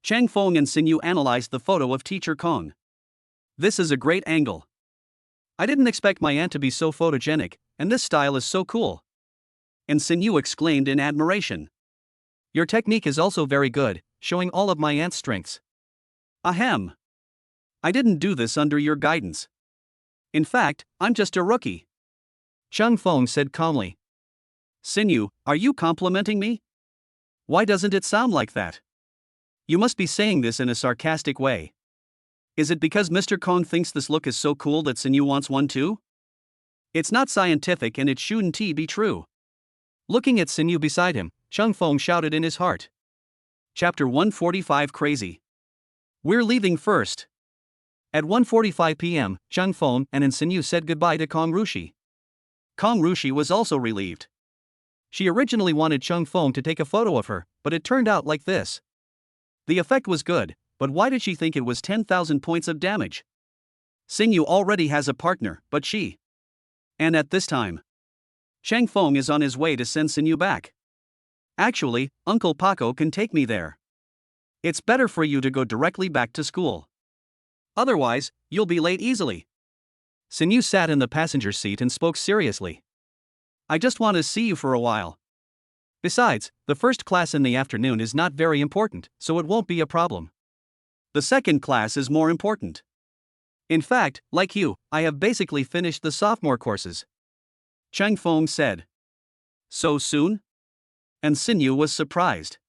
Cheng Feng and Sinyu analyzed the photo of Teacher Kong. This is a great angle. I didn't expect my aunt to be so photogenic, and this style is so cool. And Sinyu exclaimed in admiration. Your technique is also very good, showing all of my aunt's strengths. Ahem. I didn't do this under your guidance. In fact, I'm just a rookie. Cheng Feng said calmly. Sinyu, are you complimenting me? Why doesn't it sound like that? You must be saying this in a sarcastic way. Is it because Mr. Kong thinks this look is so cool that Sinyu wants one too? It's not scientific and it shouldn't be true. Looking at Sinyu beside him, Cheng Feng shouted in his heart. Chapter 145 Crazy. We're leaving first. At 1:45 p.m., Cheng Feng and Sinyu said goodbye to Kong Rushi. Kong Rushi was also relieved. She originally wanted Cheng Feng to take a photo of her, but it turned out like this. The effect was good, but why did she think it was 10,000 points of damage? Sinyu already has a partner, but she. And at this time, Cheng Feng is on his way to send Sinyu back. Actually, Uncle Paco can take me there. It's better for you to go directly back to school. Otherwise, you'll be late easily. Sinyu sat in the passenger seat and spoke seriously. I just want to see you for a while. Besides, the first class in the afternoon is not very important, so it won't be a problem. The second class is more important. In fact, like you, I have basically finished the sophomore courses. Cheng Feng said. So soon? And Sinyu was surprised.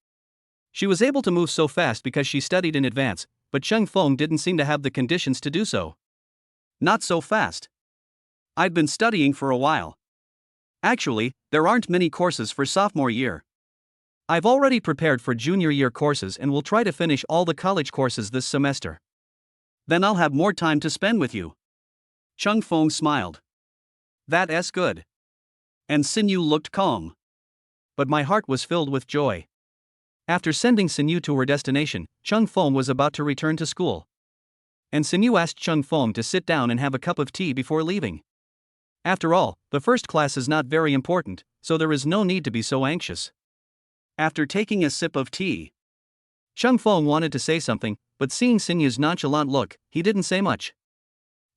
She was able to move so fast because she studied in advance, but Cheng Feng didn't seem to have the conditions to do so. Not so fast. I'd been studying for a while. Actually, there aren't many courses for sophomore year. I've already prepared for junior year courses and will try to finish all the college courses this semester. Then I'll have more time to spend with you. Cheng Feng smiled. That's good. And Sinyu looked calm. But my heart was filled with joy. After sending Sinyu to her destination, Cheng Feng was about to return to school. And Sinyu asked Cheng Feng to sit down and have a cup of tea before leaving. After all, the first class is not very important, so there is no need to be so anxious. After taking a sip of tea, Cheng Feng wanted to say something, but seeing Sinyu's nonchalant look, he didn't say much.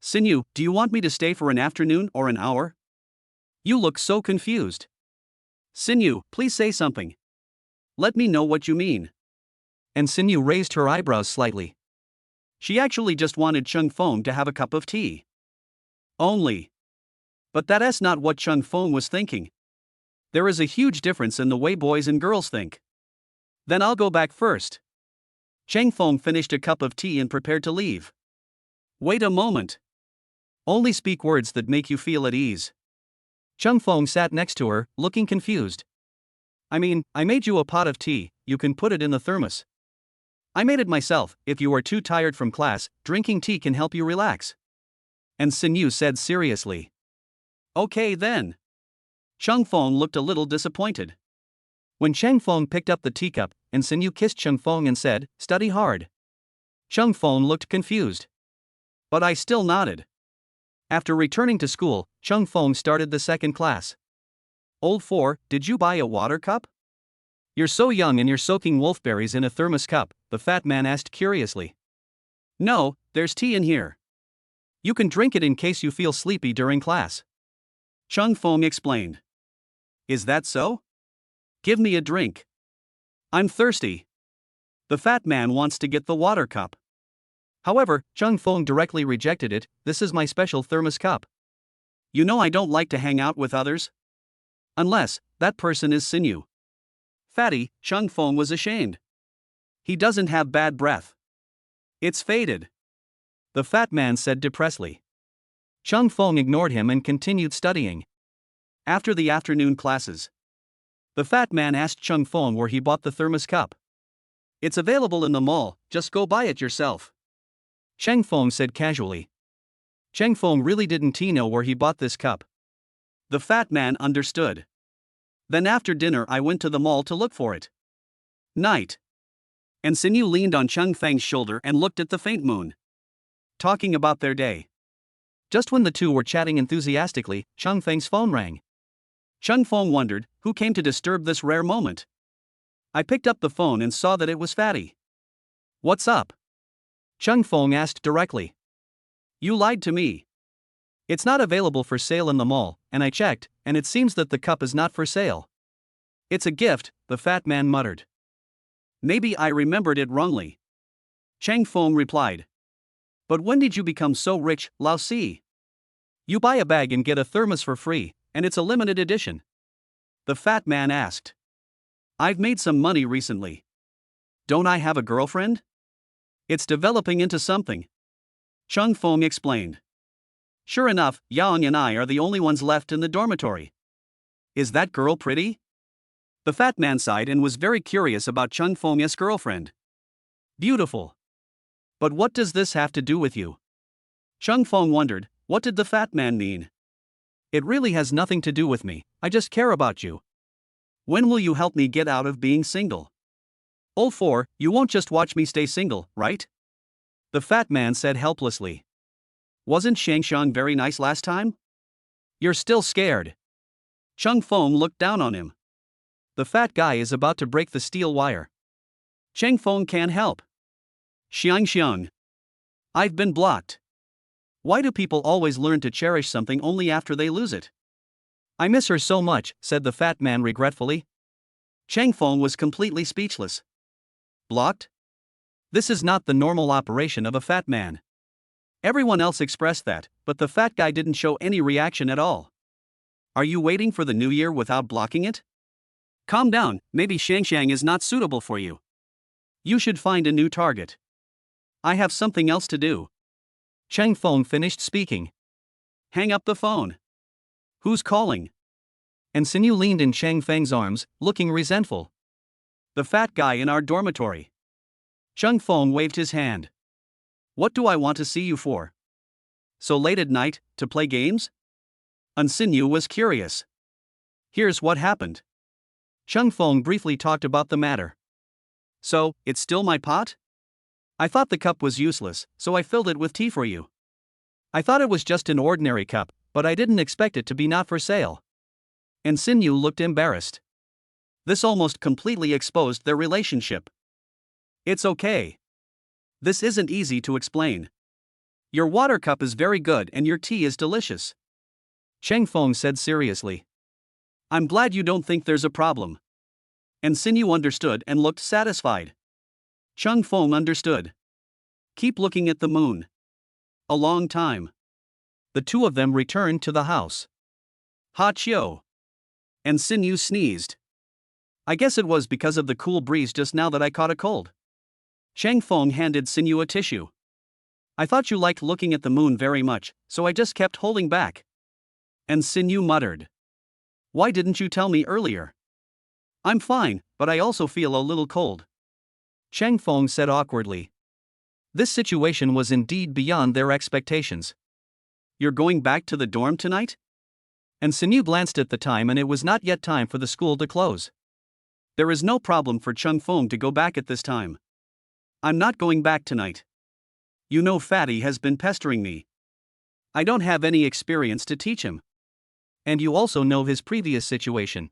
Sinyu, do you want me to stay for an afternoon or an hour? You look so confused. Sinyu, please say something. Let me know what you mean. And Sinyu raised her eyebrows slightly. She actually just wanted Cheng Feng to have a cup of tea. Only. But that's not what Cheng Feng was thinking. There is a huge difference in the way boys and girls think. Then I'll go back first. Cheng Feng finished a cup of tea and prepared to leave. Wait a moment. Only speak words that make you feel at ease. Cheng Feng sat next to her, looking confused. I mean, I made you a pot of tea, you can put it in the thermos. I made it myself, if you are too tired from class, drinking tea can help you relax. And Sinyu said seriously. Okay then. Cheng Feng looked a little disappointed. When Cheng Feng picked up the teacup, and Sinyu kissed Cheng Feng and said, "Study hard." Cheng Feng looked confused. But I still nodded. After returning to school, Cheng Feng started the second class. Old 4, did you buy a water cup? You're so young and you're soaking wolfberries in a thermos cup, the fat man asked curiously. No, there's tea in here. You can drink it in case you feel sleepy during class. Chung Fong explained. Is that so? Give me a drink. I'm thirsty. The fat man wants to get the water cup. However, Chung Fong directly rejected it. This is my special thermos cup. You know I don't like to hang out with others. Unless that person is Sinew. Fatty, Chung Fong was ashamed. He doesn't have bad breath. It's faded. The fat man said depressedly. Chung Fong ignored him and continued studying. After the afternoon classes, the fat man asked Chung Fong where he bought the thermos cup. It's available in the mall, just go buy it yourself. Chung Fong said casually. Chung Fong really didn't know where he bought this cup. The fat man understood. Then after dinner I went to the mall to look for it. Night. And Sinew leaned on Chung Feng's shoulder and looked at the faint moon. Talking about their day. Just when the two were chatting enthusiastically, Chung Feng's phone rang. Chung Fong wondered who came to disturb this rare moment. I picked up the phone and saw that it was Fatty. What's up? Chung Fong asked directly. You lied to me. It's not available for sale in the mall, and I checked, and it seems that the cup is not for sale. It's a gift, the fat man muttered. Maybe I remembered it wrongly. Chung Fong replied. But when did you become so rich, Lao Si? You buy a bag and get a thermos for free, and it's a limited edition. The fat man asked. I've made some money recently. Don't I have a girlfriend? It's developing into something. Chung Fong explained. Sure enough, Yang and I are the only ones left in the dormitory. Is that girl pretty? The fat man sighed and was very curious about Chung Fong's girlfriend. Beautiful. But what does this have to do with you? Chung Fong wondered, what did the fat man mean? It really has nothing to do with me, I just care about you. When will you help me get out of being single? Oh, you won't just watch me stay single, right? The fat man said helplessly. Wasn't Shangshang very nice last time? You're still scared. Chung Fong looked down on him. The fat guy is about to break the steel wire. Chung Fong can't help. Xiang. I've been blocked. Why do people always learn to cherish something only after they lose it? I miss her so much, said the fat man regretfully. Chung Fong was completely speechless. Blocked? This is not the normal operation of a fat man. Everyone else expressed that, but the fat guy didn't show any reaction at all. Are you waiting for the new year without blocking it? Calm down, maybe Shangshang is not suitable for you. You should find a new target. I have something else to do. Chung Fong finished speaking. Hang up the phone. Who's calling? And Sinew leaned in Chung Feng's arms, looking resentful. The fat guy in our dormitory. Chung Fong waved his hand. What do I want to see you for? So late at night, to play games? And Sinew was curious. Here's what happened. Chung Fong briefly talked about the matter. So, it's still my pot? I thought the cup was useless, so I filled it with tea for you. I thought it was just an ordinary cup, but I didn't expect it to be not for sale. And Sinew looked embarrassed. This almost completely exposed their relationship. It's okay. This isn't easy to explain. Your water cup is very good and your tea is delicious. Chung Fong said seriously. I'm glad you don't think there's a problem. And Sinew understood and looked satisfied. Chung Fong understood. Keep looking at the moon. A long time. The two of them returned to the house. Ha Chio. And Sinew sneezed. I guess it was because of the cool breeze just now that I caught a cold. Chung Fong handed Sinew a tissue. I thought you liked looking at the moon very much, so I just kept holding back. And Sinew muttered. Why didn't you tell me earlier? I'm fine, but I also feel a little cold. Chung Fong said awkwardly. This situation was indeed beyond their expectations. You're going back to the dorm tonight? And Sinew glanced at the time and it was not yet time for the school to close. There is no problem for Chung Fong to go back at this time. I'm not going back tonight. You know Fatty has been pestering me. I don't have any experience to teach him. And you also know his previous situation.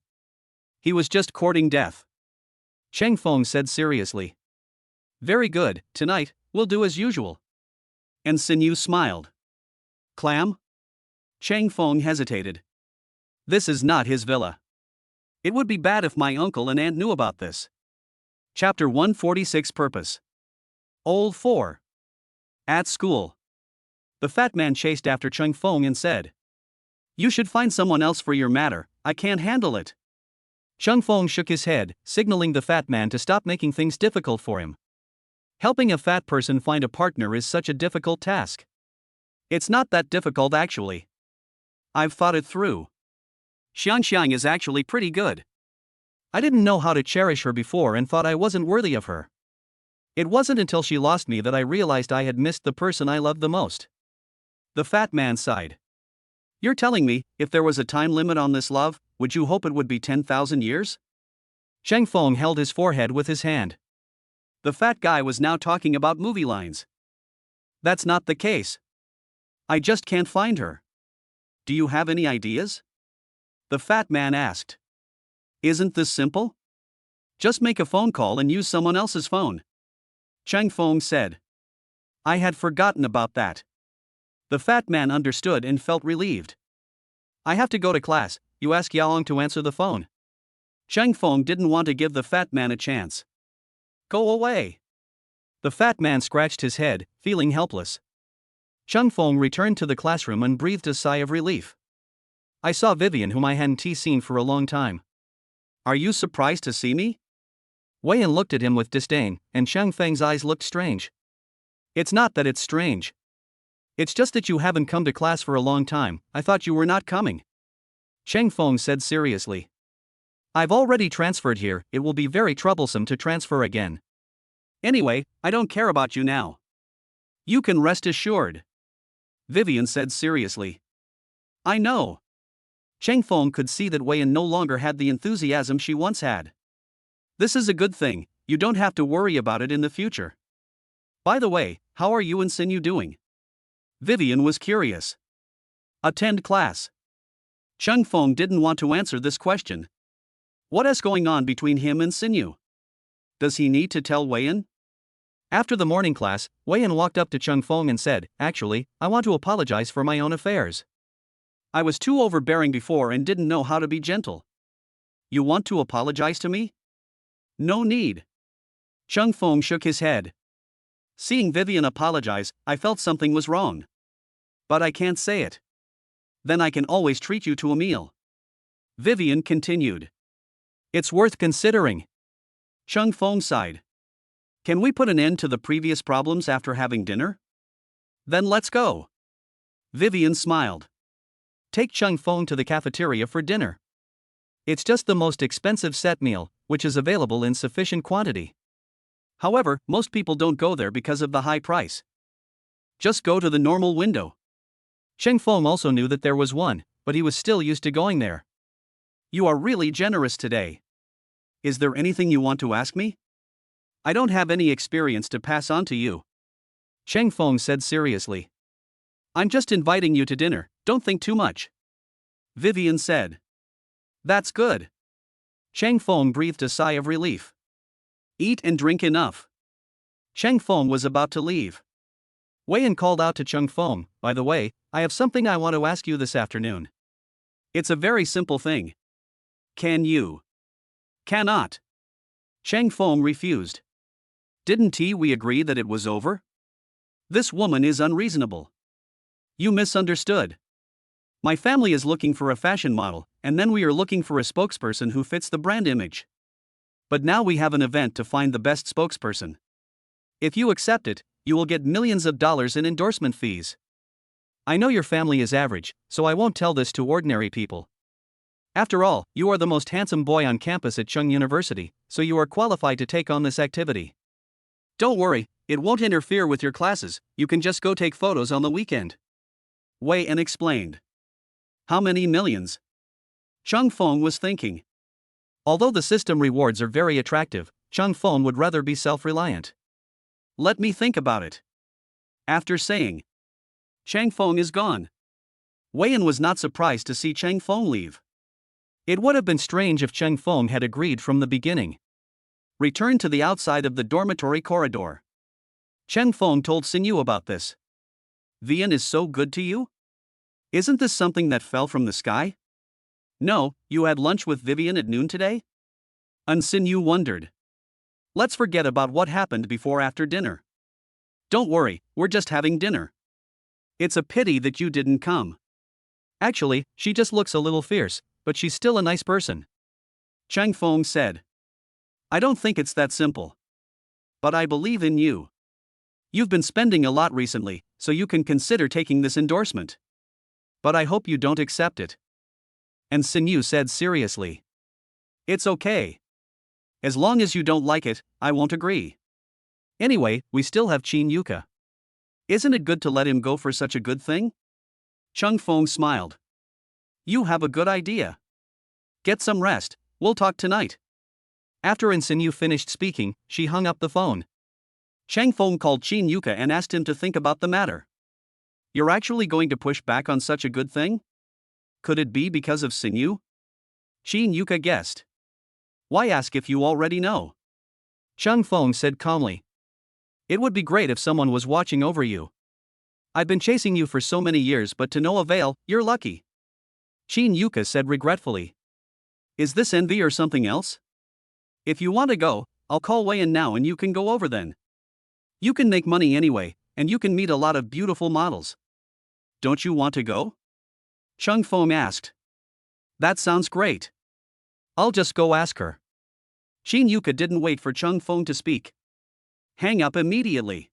He was just courting death. Chung Fong said seriously. Very good, tonight, we'll do as usual. And Sinyu smiled. Clam? Chang Feng hesitated. This is not his villa. It would be bad if my uncle and aunt knew about this. Chapter 146 Purpose. Old 4. At school. The fat man chased after Chang Feng and said, You should find someone else for your matter, I can't handle it. Chang Feng shook his head, signaling the fat man to stop making things difficult for him. Helping a fat person find a partner is such a difficult task. It's not that difficult actually. I've thought it through. Xiang is actually pretty good. I didn't know how to cherish her before and thought I wasn't worthy of her. It wasn't until she lost me that I realized I had missed the person I loved the most. The fat man sighed. You're telling me, if there was a time limit on this love, would you hope it would be 10,000 years? Chang Feng held his forehead with his hand. The fat guy was now talking about movie lines. That's not the case. I just can't find her. Do you have any ideas? The fat man asked. Isn't this simple? Just make a phone call and use someone else's phone. Chang Feng said. I had forgotten about that. The fat man understood and felt relieved. I have to go to class, you ask Yaolong to answer the phone. Chang Feng didn't want to give the fat man a chance. Go away. The fat man scratched his head, feeling helpless. Chang Feng returned to the classroom and breathed a sigh of relief. I saw Vivian, whom I hadn't seen for a long time. Are you surprised to see me? Wei Yan looked at him with disdain, and Chang Feng's eyes looked strange. It's not that it's strange. It's just that you haven't come to class for a long time, I thought you were not coming. Chang Feng said seriously. I've already transferred here, it will be very troublesome to transfer again. Anyway, I don't care about you now. You can rest assured. Vivian said seriously. I know. Chang Feng could see that Wei Yan no longer had the enthusiasm she once had. This is a good thing, you don't have to worry about it in the future. By the way, how are you and Sinyu doing? Vivian was curious. Attend class. Chang Feng didn't want to answer this question. What is going on between him and Sinyu? Does he need to tell Wei Yan? After the morning class, Wei Yan walked up to Chang Feng and said, Actually, I want to apologize for my own affairs. I was too overbearing before and didn't know how to be gentle. You want to apologize to me? No need. Chang Feng shook his head. Seeing Vivian apologize, I felt something was wrong. But I can't say it. Then I can always treat you to a meal. Vivian continued. It's worth considering. Chang Feng sighed. Can we put an end to the previous problems after having dinner? Then let's go. Vivian smiled. Take Chang Feng to the cafeteria for dinner. It's just the most expensive set meal, which is available in sufficient quantity. However, most people don't go there because of the high price. Just go to the normal window. Chang Feng also knew that there was one, but he was still used to going there. You are really generous today. Is there anything you want to ask me? I don't have any experience to pass on to you. Chang Feng said seriously. I'm just inviting you to dinner, don't think too much. Vivian said. That's good. Chang Feng breathed a sigh of relief. Eat and drink enough. Chang Feng was about to leave. Wei Yan called out to Chang Feng, by the way, I have something I want to ask you this afternoon. It's a very simple thing. Can you? Cannot. Chang Feng refused. Didn't we agree that it was over? This woman is unreasonable. You misunderstood. My family is looking for a fashion model, and then we are looking for a spokesperson who fits the brand image. But now we have an event to find the best spokesperson. If you accept it, you will get millions of dollars in endorsement fees. I know your family is average, so I won't tell this to ordinary people. After all, you are the most handsome boy on campus at Chung University, so you are qualified to take on this activity. Don't worry, it won't interfere with your classes, you can just go take photos on the weekend. Wei Yan explained. How many millions? Chang Feng was thinking. Although the system rewards are very attractive, Chang Feng would rather be self-reliant. Let me think about it. After saying, Chang Feng is gone. Wei Yan was not surprised to see Chang Feng leave. It would have been strange if Chang Feng had agreed from the beginning. Returned to the outside of the dormitory corridor. Chang Feng told Sinyu about this. Vian is so good to you? Isn't this something that fell from the sky? No, you had lunch with Vivian at noon today? Unsinu wondered. Let's forget about what happened before after dinner. Don't worry, we're just having dinner. It's a pity that you didn't come. Actually, she just looks a little fierce, but she's still a nice person. Chang Feng said. I don't think it's that simple. But I believe in you. You've been spending a lot recently, so you can consider taking this endorsement. But I hope you don't accept it. And Sinu said seriously. It's okay. As long as you don't like it, I won't agree. Anyway, we still have Qin Yuka. Isn't it good to let him go for such a good thing? Chang Feng smiled. You have a good idea. Get some rest, we'll talk tonight. After Sinu finished speaking, she hung up the phone. Chang Feng called Qin Yuka and asked him to think about the matter. You're actually going to push back on such a good thing? Could it be because of Sinu? Qin Yuka guessed. Why ask if you already know? Chang Feng said calmly. It would be great if someone was watching over you. I've been chasing you for so many years, but to no avail. You're lucky. Qin Yuka said regretfully. Is this envy or something else? If you want to go, I'll call Wei in now and you can go over then. You can make money anyway, and you can meet a lot of beautiful models. Don't you want to go? Chang Feng asked. That sounds great. I'll just go ask her. Qin Yuka didn't wait for Chang Feng to speak. Hang up immediately.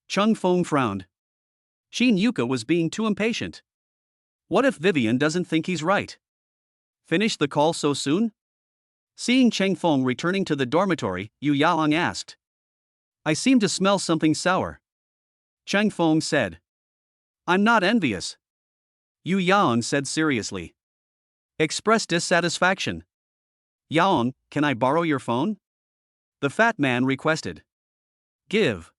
Chang Feng frowned. Qin Yuka was being too impatient. What if Vivian doesn't think he's right? Finish the call so soon? Seeing Chang Feng returning to the dormitory, Yu Yaong asked. I seem to smell something sour. Chang Feng said. I'm not envious. Yu Yaong said seriously. Express dissatisfaction. Yaong, can I borrow your phone? The fat man requested. Give.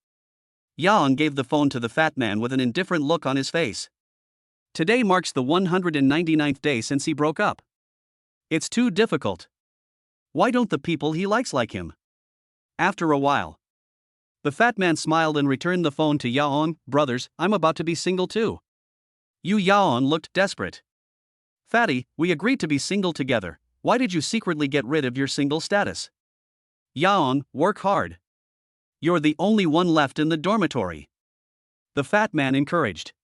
Yaong gave the phone to the fat man with an indifferent look on his face. Today marks the 199th day since he broke up. It's too difficult. Why don't the people he likes like him? After a while, the fat man smiled and returned the phone to Yaong. Brothers, I'm about to be single too. Yu Yaong looked desperate. Fatty, we agreed to be single together. Why did you secretly get rid of your single status? Yaong, work hard. You're the only one left in the dormitory. The fat man encouraged.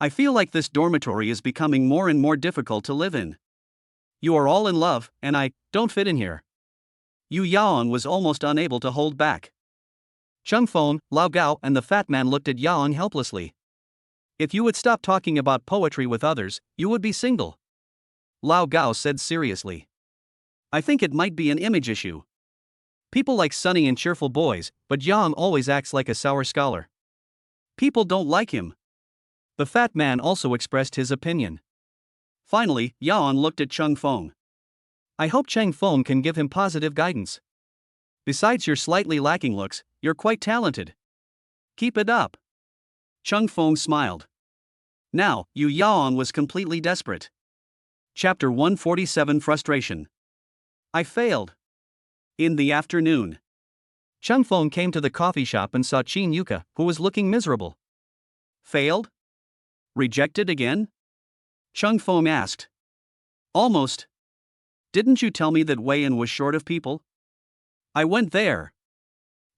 I feel like this dormitory is becoming more and more difficult to live in. You are all in love, and I don't fit in here. Yu Yaong was almost unable to hold back. Chang Feng, Lao Gao, and the fat man looked at Yaong helplessly. If you would stop talking about poetry with others, you would be single. Lao Gao said seriously. I think it might be an image issue. People like sunny and cheerful boys, but Yaong always acts like a sour scholar. People don't like him. The fat man also expressed his opinion. Finally, Yaong looked at Chang Feng. I hope Chang Feng can give him positive guidance. Besides your slightly lacking looks, you're quite talented. Keep it up. Chang Feng smiled. Now, Yu Yaong was completely desperate. Chapter 147 Frustration. I failed. In the afternoon, Chang Feng came to the coffee shop and saw Qin Yuka, who was looking miserable. Failed? Rejected again? Chang Feng asked. Almost. Didn't you tell me that Wei-in was short of people? I went there.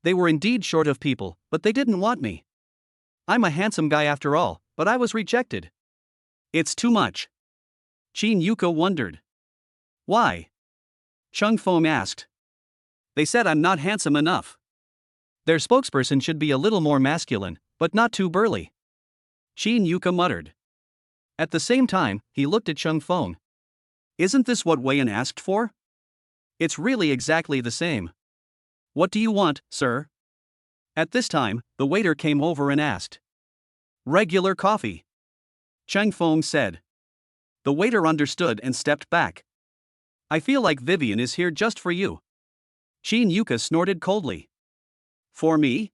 They were indeed short of people, but they didn't want me. I'm a handsome guy after all, but I was rejected. It's too much. Qin Yuka wondered. Why? Chang Feng asked. They said I'm not handsome enough. Their spokesperson should be a little more masculine, but not too burly. Qin Yuka muttered. At the same time, he looked at Chang Feng. Isn't this what Wei-in asked for? It's really exactly the same. What do you want, sir? At this time, the waiter came over and asked. Regular coffee. Chang Feng said. The waiter understood and stepped back. I feel like Vivian is here just for you. Qin Yuka snorted coldly. For me?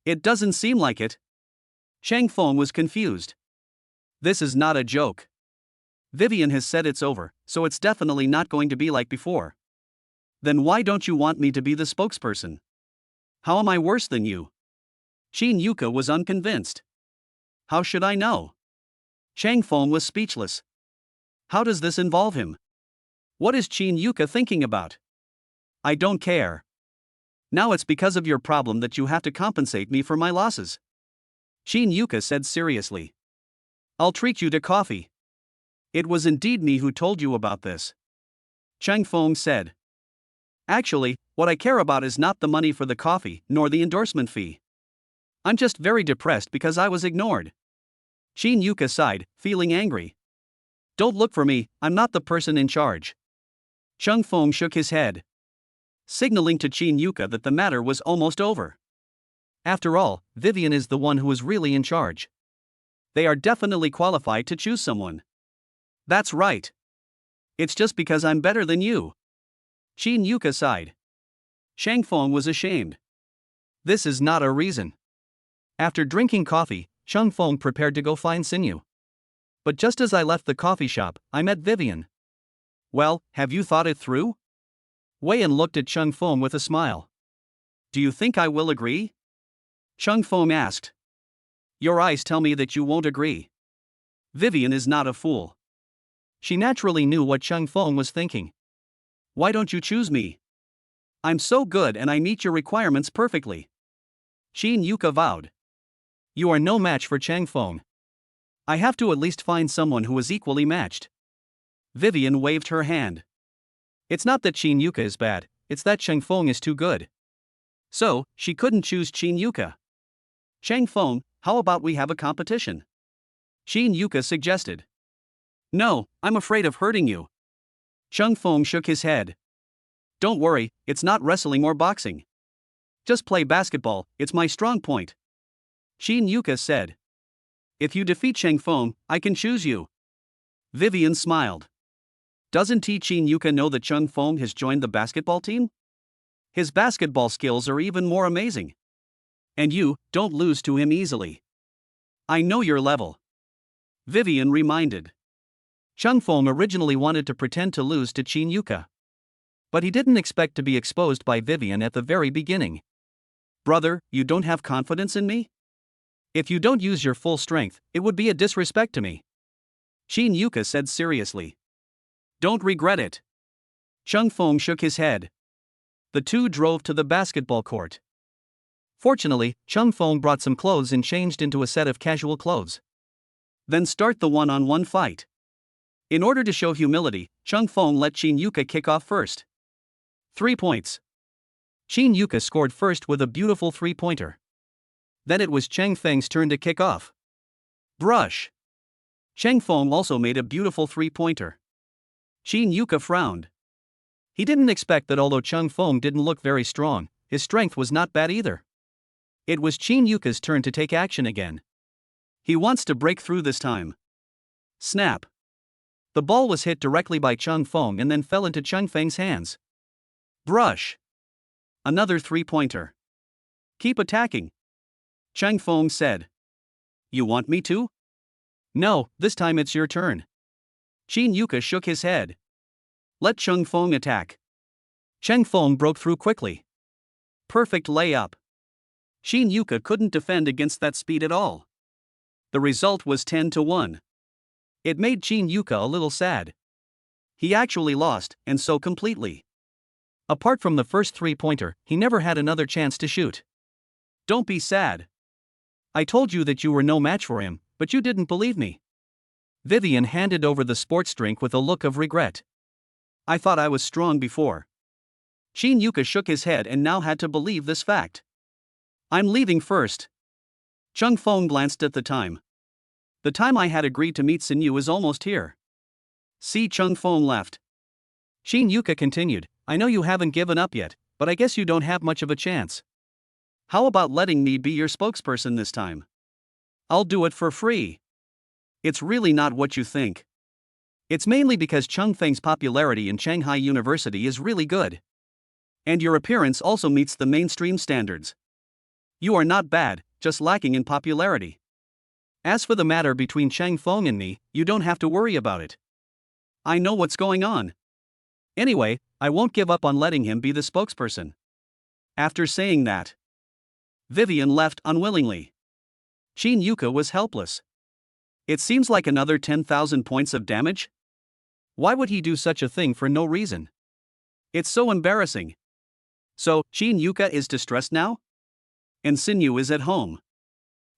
It doesn't seem like it. Chang Feng was confused. This is not a joke. Vivian has said it's over, so it's definitely not going to be like before. Then why don't you want me to be the spokesperson? How am I worse than you? Qin Yuka was unconvinced. How should I know? Chang Feng was speechless. How does this involve him? What is Qin Yuka thinking about? I don't care. Now it's because of your problem that you have to compensate me for my losses. Qin Yuka said seriously. I'll treat you to coffee. It was indeed me who told you about this. Chang Feng said. Actually, what I care about is not the money for the coffee, nor the endorsement fee. I'm just very depressed because I was ignored. Qin Yuka sighed, feeling angry. Don't look for me, I'm not the person in charge. Chang Feng shook his head, signaling to Qin Yuka that the matter was almost over. After all, Vivian is the one who is really in charge. They are definitely qualified to choose someone. That's right. It's just because I'm better than you. Qin Yuka sighed. Chang Feng was ashamed. This is not a reason. After drinking coffee, Chang Feng prepared to go find Sinew. But just as I left the coffee shop, I met Vivian. Well, have you thought it through? Wei Yan looked at Chang Feng with a smile. Do you think I will agree? Chang Feng asked. Your eyes tell me that you won't agree. Vivian is not a fool. She naturally knew what Chang Feng was thinking. Why don't you choose me? I'm so good and I meet your requirements perfectly. Qin Yuka vowed. You are no match for Chang Feng. I have to at least find someone who is equally matched. Vivian waved her hand. It's not that Qin Yuka is bad, it's that Chang Feng is too good. So, she couldn't choose Qin Yuka. Chang Feng, how about we have a competition? Qin Yuka suggested. No, I'm afraid of hurting you. Chang Feng shook his head. Don't worry, it's not wrestling or boxing. Just play basketball, it's my strong point. Qin Yuka said. If you defeat Chang Feng, I can choose you. Vivian smiled. Doesn't Qin Yuka know that Chang Feng has joined the basketball team? His basketball skills are even more amazing. And you, don't lose to him easily. I know your level. Vivian reminded. Chang Feng originally wanted to pretend to lose to Qin Yuka. But he didn't expect to be exposed by Vivian at the very beginning. Brother, you don't have confidence in me? If you don't use your full strength, it would be a disrespect to me. Qin Yuka said seriously. Don't regret it. Chang Feng shook his head. The two drove to the basketball court. Fortunately, Chang Feng brought some clothes and changed into a set of casual clothes. Then start the one-on-one fight. In order to show humility, Chang Feng let Qin Yuka kick off first. 3 points. Qin Yuka scored first with a beautiful three-pointer. Then it was Chang Feng's turn to kick off. Brush. Chang Feng also made a beautiful three-pointer. Qin Yuka frowned. He didn't expect that although Chang Feng didn't look very strong, his strength was not bad either. It was Qin Yuka's turn to take action again. He wants to break through this time. Snap. The ball was hit directly by Chang Feng and then fell into Chang Feng's hands. Brush. Another three-pointer. Keep attacking. Chang Feng said. You want me to? No, this time it's your turn. Qin Yuka shook his head. Let Chang Feng attack. Chang Feng broke through quickly. Perfect layup. Qin Yuka couldn't defend against that speed at all. The result was 10-1. It made Qin Yuka a little sad. He actually lost, and so completely. Apart from the first three-pointer, he never had another chance to shoot. Don't be sad. I told you that you were no match for him, but you didn't believe me. Vivian handed over the sports drink with a look of regret. I thought I was strong before. Qin Yuka shook his head and now had to believe this fact. I'm leaving first. Chang Feng glanced at the time. The time I had agreed to meet Sinew is almost here. See, Chang Feng left. Qin Yuka continued, I know you haven't given up yet, but I guess you don't have much of a chance. How about letting me be your spokesperson this time? I'll do it for free. It's really not what you think. It's mainly because Chang Feng's popularity in Shanghai University is really good. And your appearance also meets the mainstream standards. You are not bad, just lacking in popularity. As for the matter between Chang Feng and me, you don't have to worry about it. I know what's going on. Anyway, I won't give up on letting him be the spokesperson. After saying that, Vivian left unwillingly. Chin Yuka was helpless. It seems like another 10,000 points of damage? Why would he do such a thing for no reason? It's so embarrassing. So, Chin Yuka is distressed now? And Sinyu is at home.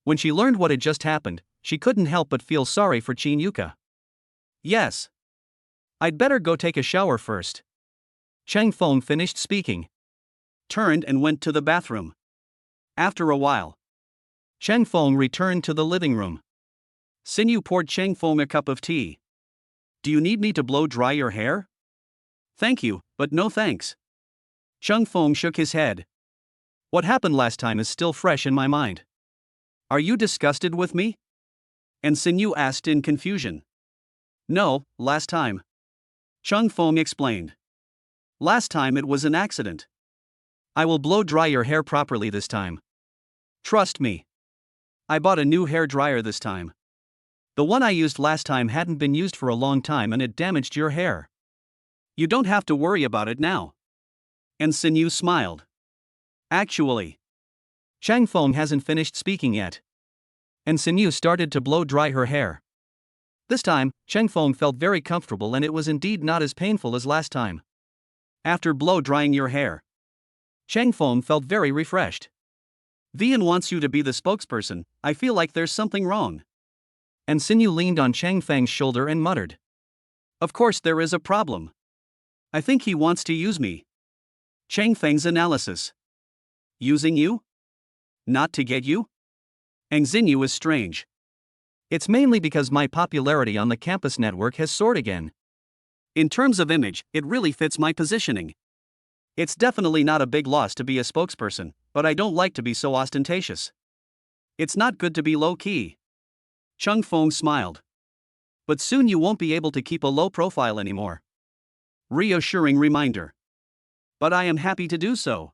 When she learned what had just happened, she couldn't help but feel sorry for Chin Yuka. Yes. I'd better go take a shower first. Chang Feng finished speaking. Turned and went to the bathroom. After a while, Chang Feng returned to the living room. Sinyu poured Chang Feng a cup of tea. Do you need me to blow dry your hair? Thank you, but no thanks. Chang Feng shook his head. What happened last time is still fresh in my mind. Are you disgusted with me? And Sinyu asked in confusion. No, last time. Chang Feng explained. Last time it was an accident. I will blow dry your hair properly this time. Trust me. I bought a new hair dryer this time. The one I used last time hadn't been used for a long time and it damaged your hair. You don't have to worry about it now. And Sinyu smiled. Actually, Chang Feng hasn't finished speaking yet. And Sinyu started to blow dry her hair. This time, Chang Feng felt very comfortable and it was indeed not as painful as last time. After blow drying your hair, Chang Feng felt very refreshed. Vian wants you to be the spokesperson. I feel like there's something wrong. And Sinyu leaned on Chang Feng's shoulder and muttered. Of course there is a problem. I think he wants to use me. Chang Feng's analysis. Using you? Not to get you? And Xinyu is strange. It's mainly because my popularity on the campus network has soared again. In terms of image, it really fits my positioning. It's definitely not a big loss to be a spokesperson, but I don't like to be so ostentatious. It's not good to be low-key. Chang Feng smiled. But soon you won't be able to keep a low profile anymore. Reassuring reminder. But I am happy to do so.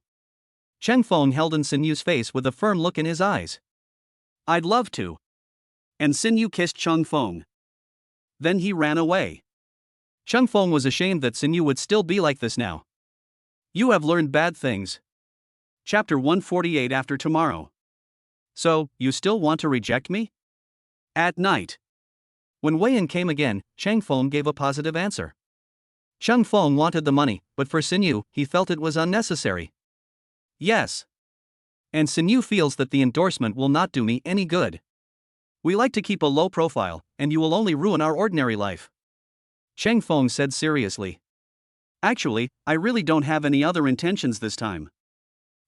Chang Feng held in Sinyu's face with a firm look in his eyes. I'd love to. And Sinyu kissed Chang Feng. Then he ran away. Chang Feng was ashamed that Sinyu would still be like this now. You have learned bad things. Chapter 148 after tomorrow. So, you still want to reject me? At night. When Wei Yan came again, Chang Feng gave a positive answer. Chang Feng wanted the money, but for Sinyu, he felt it was unnecessary. Yes. And Sinyu feels that the endorsement will not do me any good. We like to keep a low profile, and you will only ruin our ordinary life. Chang Feng said seriously. Actually, I really don't have any other intentions this time.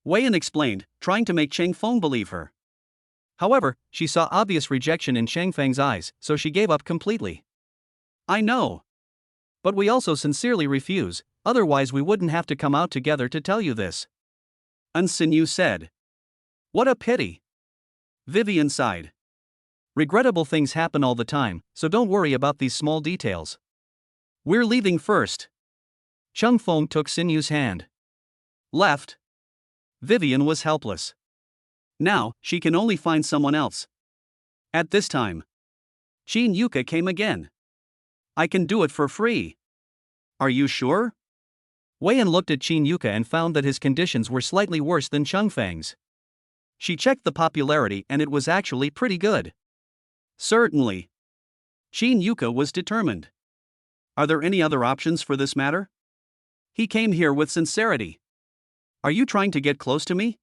Wei Yan explained, trying to make Chang Feng believe her. However, she saw obvious rejection in Chang Feng's eyes, so she gave up completely. I know. But we also sincerely refuse, otherwise we wouldn't have to come out together to tell you this. And Sinyu said. What a pity. Vivian sighed. Regrettable things happen all the time, so don't worry about these small details. We're leaving first. Chang Feng took Sinyu's hand. Left. Vivian was helpless. Now, she can only find someone else. At this time, Chin Yuka came again. I can do it for free. Are you sure? Wei Yan looked at Chin Yuka and found that his conditions were slightly worse than Chang Feng's. She checked the popularity and it was actually pretty good. Certainly. Chin Yuka was determined. Are there any other options for this matter? He came here with sincerity. Are you trying to get close to me?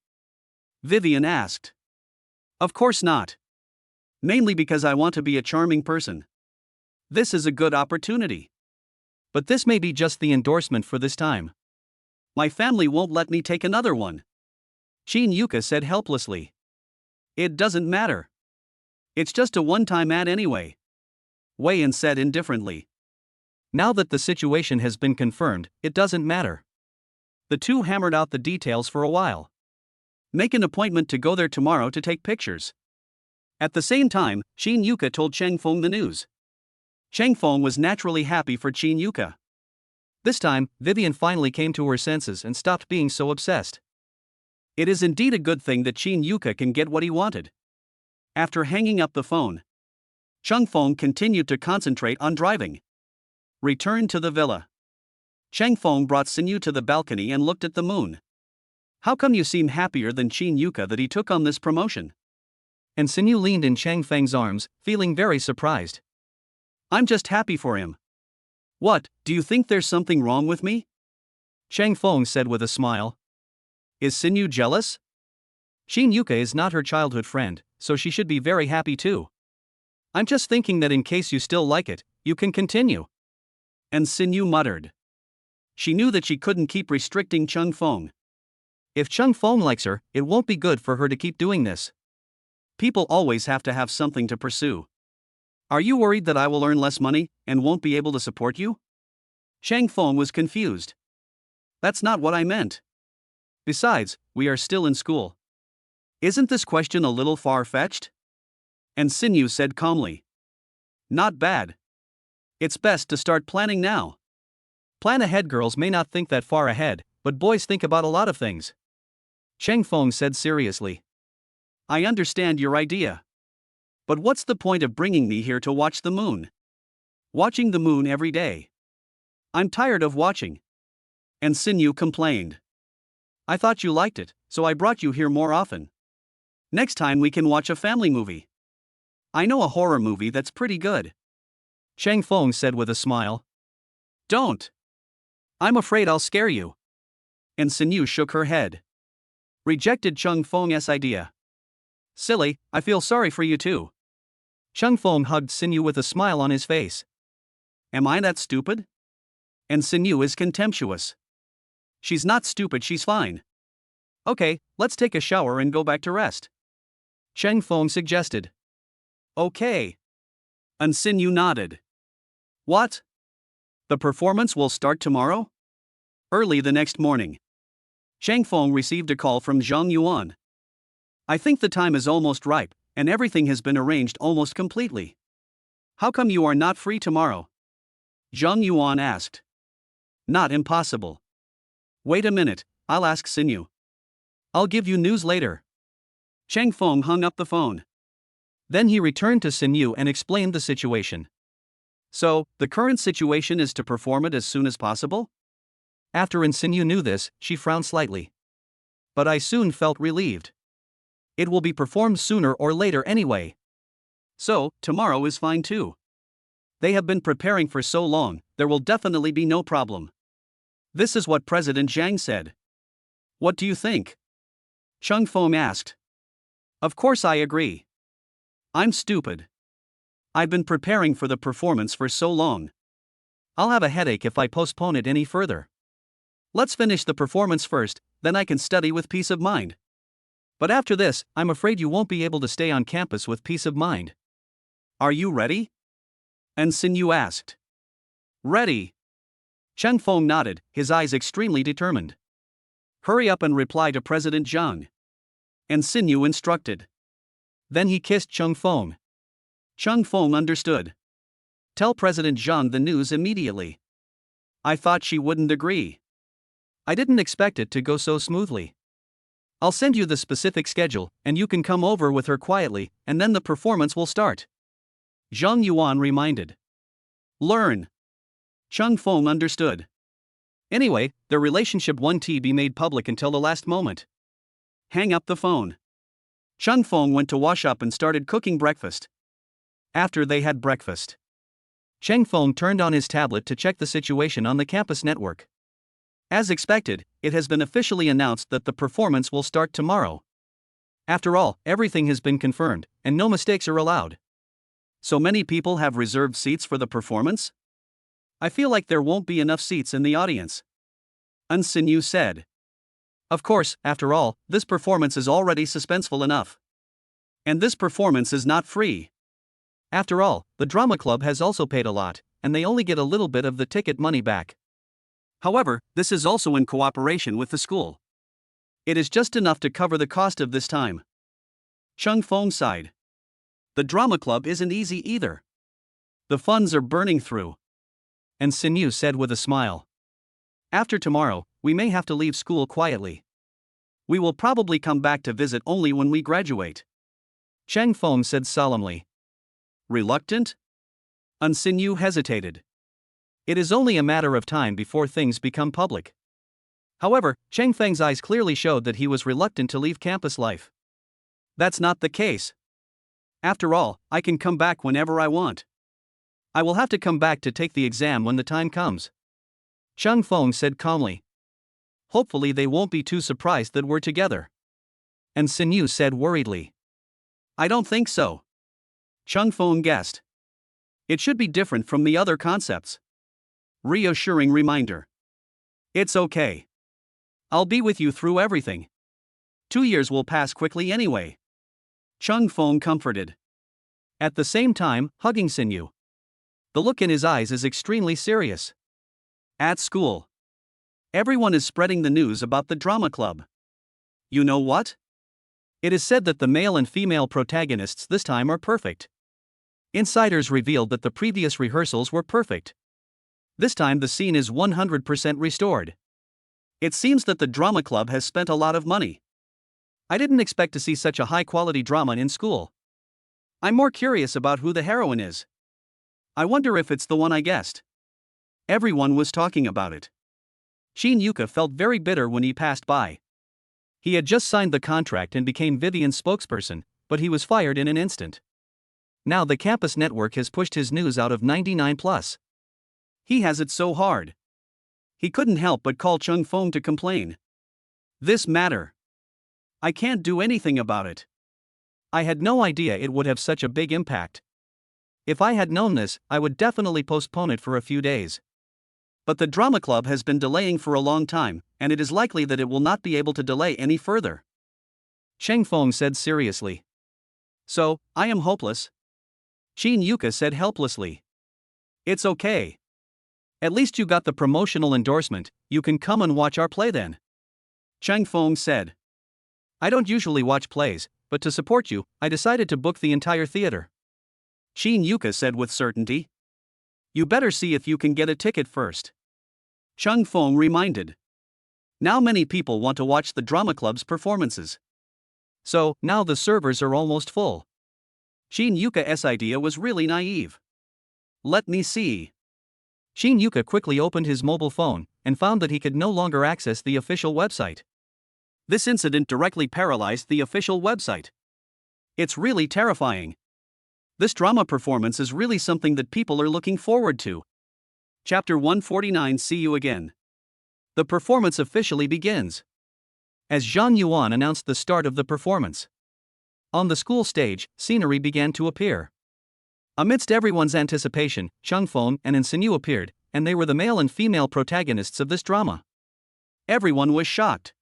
Vivian asked. Of course not. Mainly because I want to be a charming person. This is a good opportunity. But this may be just the endorsement for this time. My family won't let me take another one. Chin Yuka said helplessly. It doesn't matter. It's just a one-time ad anyway. Wei Yan said indifferently. Now that the situation has been confirmed, it doesn't matter. The two hammered out the details for a while. Make an appointment to go there tomorrow to take pictures. At the same time, Chin Yuka told Chang Feng the news. Chang Feng was naturally happy for Chin Yuka. This time, Vivian finally came to her senses and stopped being so obsessed. It is indeed a good thing that Chin Yuka can get what he wanted. After hanging up the phone, Chang Feng continued to concentrate on driving. Returned to the villa. Chang Feng brought Sinyu to the balcony and looked at the moon. How come you seem happier than Chin Yuka that he took on this promotion? and Sinyu leaned in Chang Feng's arms, feeling very surprised. I'm just happy for him. What, do you think there's something wrong with me? Chang Feng said with a smile. Is Sinyu jealous? Shin Yuka is not her childhood friend, so she should be very happy too. I'm just thinking that in case you still like it, you can continue. And Sinyu muttered. She knew that she couldn't keep restricting Chung Feng. If Chung Feng likes her, it won't be good for her to keep doing this. People always have to have something to pursue. Are you worried that I will earn less money and won't be able to support you? Chang Feng was confused. That's not what I meant. Besides, we are still in school. Isn't this question a little far-fetched? And Sinyu said calmly. Not bad. It's best to start planning now. Plan ahead. Girls may not think that far ahead, but boys think about a lot of things. Chang Feng said seriously. I understand your idea. But what's the point of bringing me here to watch the moon? Watching the moon every day. I'm tired of watching. And Sinyu complained. I thought you liked it, so I brought you here more often. Next time we can watch a family movie. I know a horror movie that's pretty good. Chang Feng said with a smile. Don't. I'm afraid I'll scare you. And Sinyu shook her head. Rejected Chung Feng's idea. Silly, I feel sorry for you too. Chung Feng hugged Sinyu with a smile on his face. Am I that stupid? And Sinyu is contemptuous. She's not stupid, she's fine. Okay, let's take a shower and go back to rest. Chang Feng suggested. Okay. And Sinyu nodded. What? The performance will start tomorrow? Early the next morning. Chang Feng received a call from Zhang Yuan. I think the time is almost ripe, and everything has been arranged almost completely. How come you are not free tomorrow? Zhang Yuan asked. Not impossible. Wait a minute, I'll ask Sinyu. I'll give you news later. Chang Feng hung up the phone. Then he returned to Sinyu and explained the situation. So, the current situation is to perform it as soon as possible? After Sinyu knew this, she frowned slightly. But I soon felt relieved. It will be performed sooner or later anyway. So, tomorrow is fine too. They have been preparing for so long, there will definitely be no problem. This is what President Zhang said. What do you think? Chung Feng asked. Of course I agree. I'm stupid. I've been preparing for the performance for so long. I'll have a headache if I postpone it any further. Let's finish the performance first, then I can study with peace of mind. But after this, I'm afraid you won't be able to stay on campus with peace of mind. Are you ready? And Sinyu asked. Ready. Chang Feng nodded, his eyes extremely determined. Hurry up and reply to President Zhang. And Sinyu instructed. Then he kissed Chung Feng. Chung Feng understood. Tell President Zhang the news immediately. I thought she wouldn't agree. I didn't expect it to go so smoothly. I'll send you the specific schedule, and you can come over with her quietly, and then the performance will start. Zhang Yuan reminded. Learn. Chung Feng understood. Anyway, their relationship won't be made public until the last moment. Hang up the phone. Chung Feng went to wash up and started cooking breakfast. After they had breakfast, Chang Feng turned on his tablet to check the situation on the campus network. As expected, it has been officially announced that the performance will start tomorrow. After all, everything has been confirmed, and no mistakes are allowed. So many people have reserved seats for the performance? I feel like there won't be enough seats in the audience. Sinyu said. Of course, after all, this performance is already suspenseful enough. And this performance is not free. After all, the drama club has also paid a lot, and they only get a little bit of the ticket money back. However, this is also in cooperation with the school. It is just enough to cover the cost of this time. Chung Feng sighed. The drama club isn't easy either. The funds are burning through. And Sinyu said with a smile. After tomorrow, we may have to leave school quietly. We will probably come back to visit only when we graduate. Chang Feng said solemnly. Reluctant? Sinyu hesitated. It is only a matter of time before things become public. However, Chang Feng's eyes clearly showed that he was reluctant to leave campus life. That's not the case. After all, I can come back whenever I want. I will have to come back to take the exam when the time comes. Chung Fong said calmly. Hopefully they won't be too surprised that we're together. And Sinyu said worriedly. I don't think so. Chung Fong guessed. It should be different from the other concepts. Reassuring reminder. It's okay. I'll be with you through everything. 2 years will pass quickly anyway. Chung Fong comforted. At the same time, hugging Sinyu. The look in his eyes is extremely serious. At school, everyone is spreading the news about the drama club. You know what? It is said that the male and female protagonists this time are perfect. Insiders revealed that the previous rehearsals were perfect. This time the scene is 100% restored. It seems that the drama club has spent a lot of money. I didn't expect to see such a high-quality drama in school. I'm more curious about who the heroine is. I wonder if it's the one I guessed. Everyone was talking about it. Shin Yuka felt very bitter when he passed by. He had just signed the contract and became Vivian's spokesperson, but he was fired in an instant. Now the campus network has pushed his news out of 99+. He has it so hard. He couldn't help but call Chung Fong to complain. This matter. I can't do anything about it. I had no idea it would have such a big impact. If I had known this, I would definitely postpone it for a few days. But the drama club has been delaying for a long time, and it is likely that it will not be able to delay any further. Cheng Fong said seriously. So, I am hopeless? Shin Yuka said helplessly. It's okay. At least you got the promotional endorsement, you can come and watch our play then. Cheng Fong said. I don't usually watch plays, but to support you, I decided to book the entire theater. Shin Yuka said with certainty. You better see if you can get a ticket first. Chung Fong reminded. Now many people want to watch the drama club's performances. So, now the servers are almost full. Shin Yuka's idea was really naive. Let me see. Shin Yuka quickly opened his mobile phone and found that he could no longer access the official website. This incident directly paralyzed the official website. It's really terrifying. This drama performance is really something that people are looking forward to. Chapter 149. See you again. The performance officially begins. As Zhang Yuan announced the start of the performance. On the school stage, scenery began to appear. Amidst everyone's anticipation, Chung Fong and Sinyu appeared, and they were the male and female protagonists of this drama. Everyone was shocked.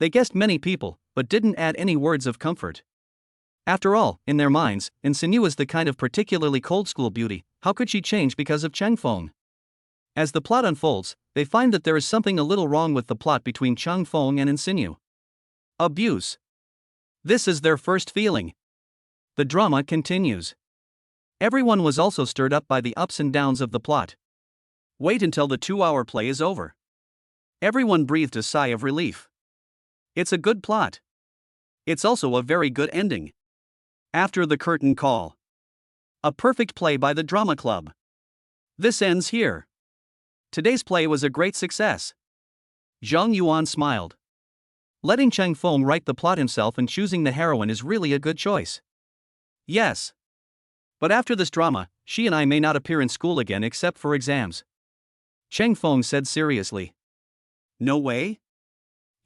They guessed many people, but didn't add any words of comfort. After all, in their minds, Sinyu is the kind of particularly cold-school beauty. How could she change because of Cheng Fong? As the plot unfolds, they find that there is something a little wrong with the plot between Chung Fong and Sinyu. Abuse. This is their first feeling. The drama continues. Everyone was also stirred up by the ups and downs of the plot. Wait until the 2-hour play is over. Everyone breathed a sigh of relief. It's a good plot. It's also a very good ending. After the curtain call. A perfect play by the drama club. This ends here. Today's play was a great success. Zhang Yuan smiled. Letting Cheng Fong write the plot himself and choosing the heroine is really a good choice. Yes. But after this drama, she and I may not appear in school again except for exams. Cheng Fong said seriously. No way?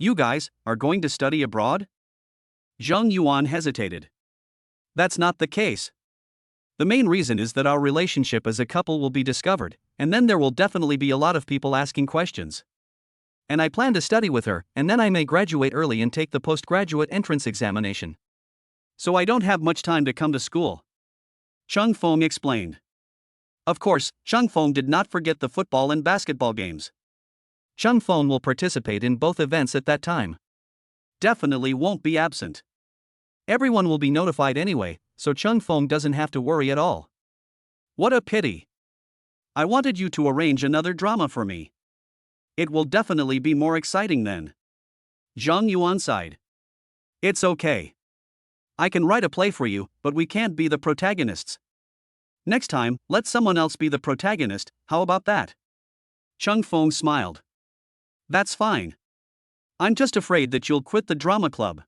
You guys are going to study abroad? Zhang Yuan hesitated. That's not the case. The main reason is that our relationship as a couple will be discovered, and then there will definitely be a lot of people asking questions. And I plan to study with her, and then I may graduate early and take the postgraduate entrance examination. So I don't have much time to come to school. Chung Fong explained. Of course, Chung Fong did not forget the football and basketball games. Chung Fong will participate in both events at that time. Definitely won't be absent. Everyone will be notified anyway, so Chung Fong doesn't have to worry at all. What a pity. I wanted you to arrange another drama for me. It will definitely be more exciting then. Zhang Yuan sighed. It's okay. I can write a play for you, but we can't be the protagonists. Next time, let someone else be the protagonist, how about that? Chung Fong smiled. That's fine. I'm just afraid that you'll quit the drama club.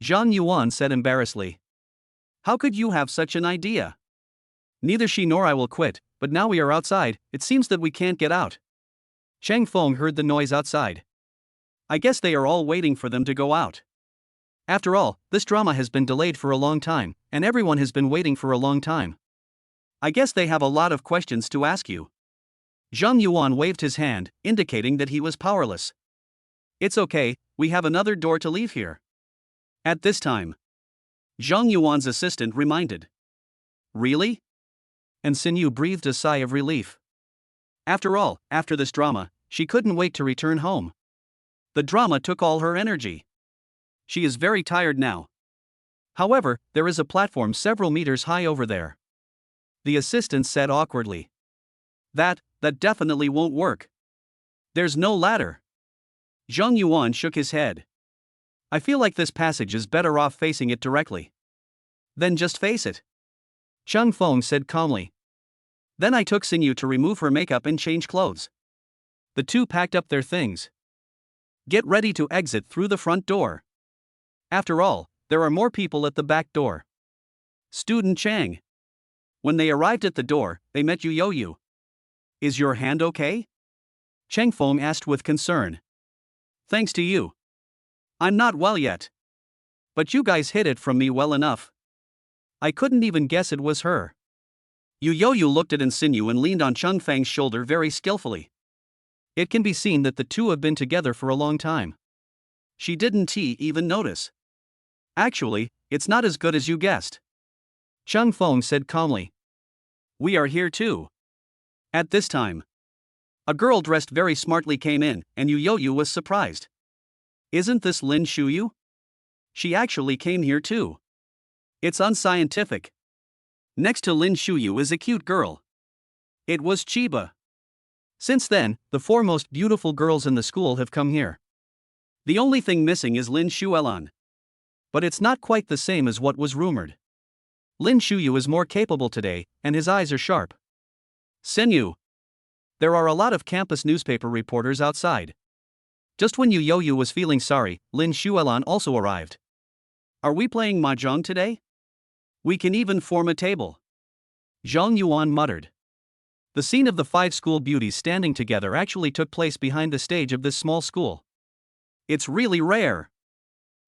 Zhang Yuan said embarrassedly. How could you have such an idea? Neither she nor I will quit, but now we are outside, it seems that we can't get out. Chang Feng heard the noise outside. I guess they are all waiting for them to go out. After all, this drama has been delayed for a long time, and everyone has been waiting for a long time. I guess they have a lot of questions to ask you. Zhang Yuan waved his hand, indicating that he was powerless. It's okay, we have another door to leave here. At this time, Zhang Yuan's assistant reminded. Really? And Xinyu breathed a sigh of relief. After all, after this drama, she couldn't wait to return home. The drama took all her energy. She is very tired now. However, there is a platform several meters high over there. The assistant said awkwardly. That definitely won't work. There's no ladder. Zhang Yuan shook his head. I feel like this passage is better off facing it directly. Then just face it. Chang Feng said calmly. Then I took Xinyu to remove her makeup and change clothes. The two packed up their things. Get ready to exit through the front door. After all, there are more people at the back door. Student Chang. When they arrived at the door, they met Yu Yoyu. Is your hand okay? Chang Feng asked with concern. Thanks to you. I'm not well yet. But you guys hid it from me well enough. I couldn't even guess it was her. Yu Yoyu looked at Xinyu and leaned on Cheng Feng's shoulder very skillfully. It can be seen that the two have been together for a long time. She didn't even notice. Actually, it's not as good as you guessed. Cheng Feng said calmly. We are here too. At this time, a girl dressed very smartly came in, and Yu Yoyu was surprised. Isn't this Lin Shuyu? She actually came here too. It's unscientific. Next to Lin Shuyu is a cute girl. It was Chiba. Since then, the four most beautiful girls in the school have come here. The only thing missing is Lin Shuelan. But it's not quite the same as what was rumored. Lin Shuyu is more capable today, and his eyes are sharp. Xinyu. There are a lot of campus newspaper reporters outside. Just when Yu Yoyu was feeling sorry, Lin Shuelan also arrived. Are we playing mahjong today? We can even form a table. Zhang Yuan muttered. The scene of the five school beauties standing together actually took place behind the stage of this small school. It's really rare.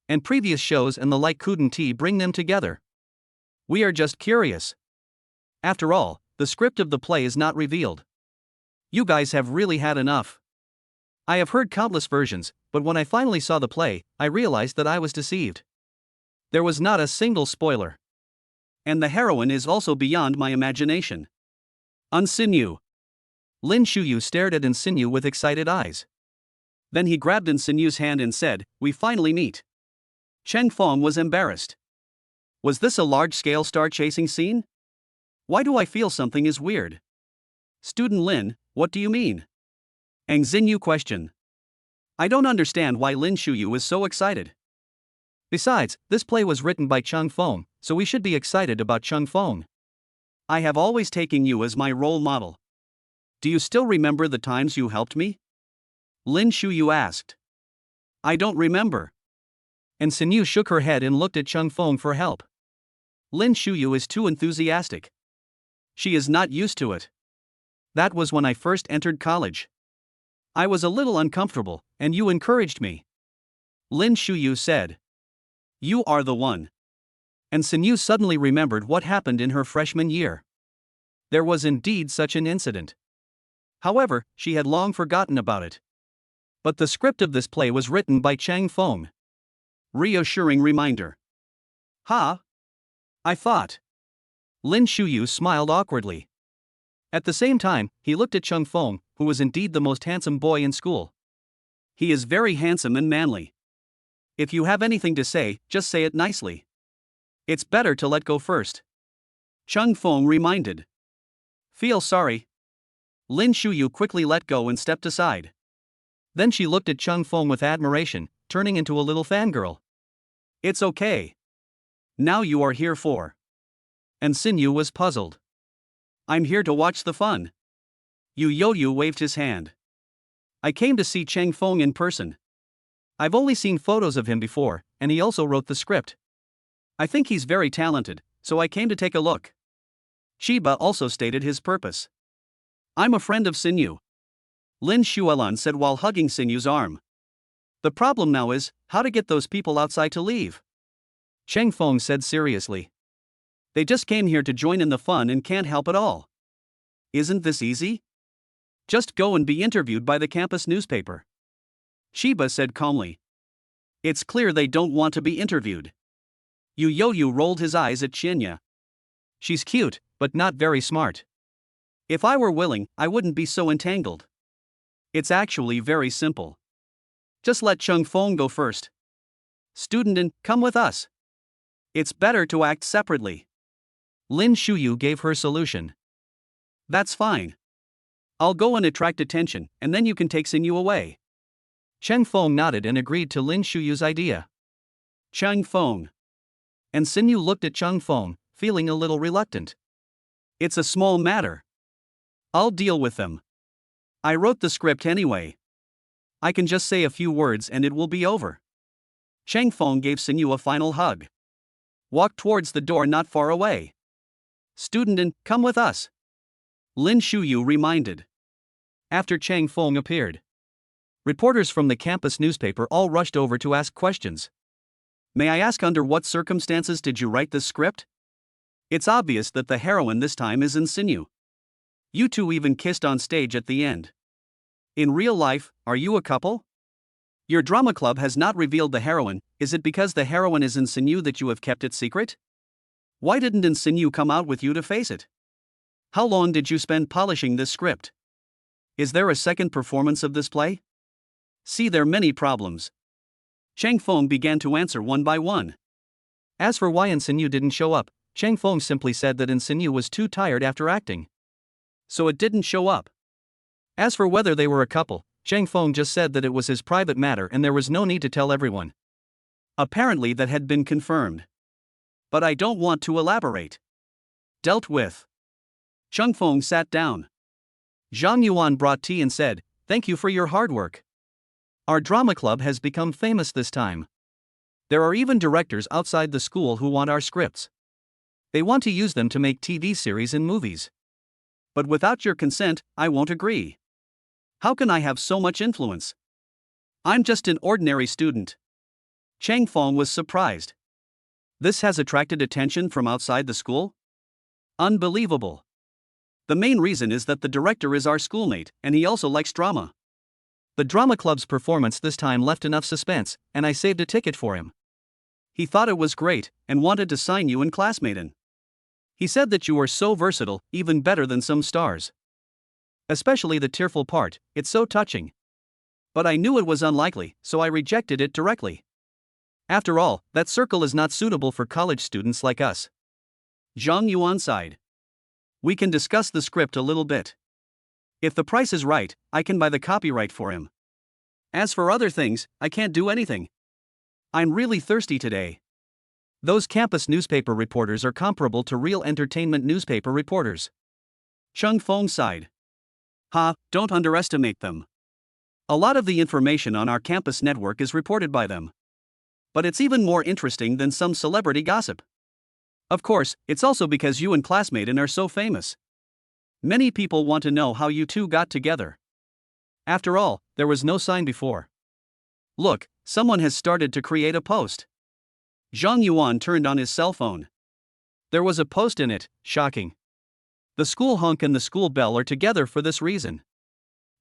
And previous shows and the like couldn't bring them together. We are just curious. After all, the script of the play is not revealed. You guys have really had enough. I have heard countless versions, but when I finally saw the play, I realized that I was deceived. There was not a single spoiler. And the heroine is also beyond my imagination. Xinyu. Lin Shuyu stared at Xinyu with excited eyes. Then he grabbed Xinyu's hand and said, we finally meet. Cheng Feng was embarrassed. Was this a large-scale star-chasing scene? Why do I feel something is weird? Student Lin, what do you mean? Xinyu questioned. I don't understand why Lin Shuyu is so excited. Besides, this play was written by Cheng Feng, so we should be excited about Cheng Feng. I have always taken you as my role model. Do you still remember the times you helped me? Lin Shuyu asked. I don't remember. And Xinyu shook her head and looked at Cheng Feng for help. Lin Shuyu is too enthusiastic. She is not used to it. That was when I first entered college. I was a little uncomfortable, and you encouraged me. Lin Shuyu said. You are the one. And Xinyu suddenly remembered what happened in her freshman year. There was indeed such an incident. However, she had long forgotten about it. But the script of this play was written by Cheng Feng. Reassuring reminder. Ha! I thought. Lin Shuyu smiled awkwardly. At the same time, he looked at Cheng Feng, who was indeed the most handsome boy in school. He is very handsome and manly. If you have anything to say, just say it nicely. It's better to let go first. Cheng Feng reminded. Feel sorry. Lin Shuyu quickly let go and stepped aside. Then she looked at Cheng Feng with admiration, turning into a little fangirl. It's okay. Now you are here for. And Xinyu was puzzled. I'm here to watch the fun. Yu Yoyu waved his hand. I came to see Cheng Feng in person. I've only seen photos of him before, and he also wrote the script. I think he's very talented, so I came to take a look. Shiba also stated his purpose. I'm a friend of Sinyu, Lin Shuelan said while hugging Sinyu's arm. The problem now is how to get those people outside to leave. Cheng Feng said seriously. They just came here to join in the fun and can't help at all. Isn't this easy? Just go and be interviewed by the campus newspaper. Shiba said calmly. It's clear they don't want to be interviewed. Yu Yoyu rolled his eyes at Qianya. She's cute, but not very smart. If I were willing, I wouldn't be so entangled. It's actually very simple. Just let Cheng Feng go first. Student N, come with us. It's better to act separately. Lin Shuyu gave her solution. That's fine. I'll go and attract attention, and then you can take Sinyu away. Cheng Feng nodded and agreed to Lin Shuyu's idea. Cheng Feng. And Sinyu looked at Cheng Feng, feeling a little reluctant. It's a small matter. I'll deal with them. I wrote the script anyway. I can just say a few words and it will be over. Cheng Feng gave Sinyu a final hug. Walk towards the door not far away. Student N, come with us. Lin Shuyu reminded. After Cheng Feng appeared, reporters from the campus newspaper all rushed over to ask questions. May I ask under what circumstances did you write this script? It's obvious that the heroine this time is in Sinyu. You two even kissed on stage at the end. In real life, are you a couple? Your drama club has not revealed the heroine. Is it because the heroine is in Sinyu that you have kept it secret? Why didn't Sinyu come out with you to face it? How long did you spend polishing this script? Is there a second performance of this play? See, there are many problems. Cheng Feng began to answer one by one. As for why Sinyu didn't show up, Cheng Feng simply said that Sinyu was too tired after acting. So it didn't show up. As for whether they were a couple, Cheng Feng just said that it was his private matter and there was no need to tell everyone. Apparently that had been confirmed. But I don't want to elaborate. Dealt with. Cheng Feng sat down. Zhang Yuan brought tea and said, "Thank you for your hard work. Our drama club has become famous this time. There are even directors outside the school who want our scripts. They want to use them to make TV series and movies. But without your consent, I won't agree. How can I have so much influence? I'm just an ordinary student." Cheng Feng was surprised. This has attracted attention from outside the school? Unbelievable. The main reason is that the director is our schoolmate, and he also likes drama. The drama club's performance this time left enough suspense, and I saved a ticket for him. He thought it was great, and wanted to sign you and classmate in. He said that you were so versatile, even better than some stars. Especially the tearful part, it's so touching. But I knew it was unlikely, so I rejected it directly. After all, that circle is not suitable for college students like us. Zhang Yuan sighed. We can discuss the script a little bit. If the price is right, I can buy the copyright for him. As for other things, I can't do anything. I'm really thirsty today. Those campus newspaper reporters are comparable to real entertainment newspaper reporters. Cheng Feng sighed. Don't underestimate them. A lot of the information on our campus network is reported by them. But it's even more interesting than some celebrity gossip. Of course, it's also because you and classmate are so famous. Many people want to know how you two got together. After all, there was no sign before. Look, someone has started to create a post. Zhang Yuan turned on his cell phone. There was a post in it, shocking. The school hunk and the school bell are together for this reason.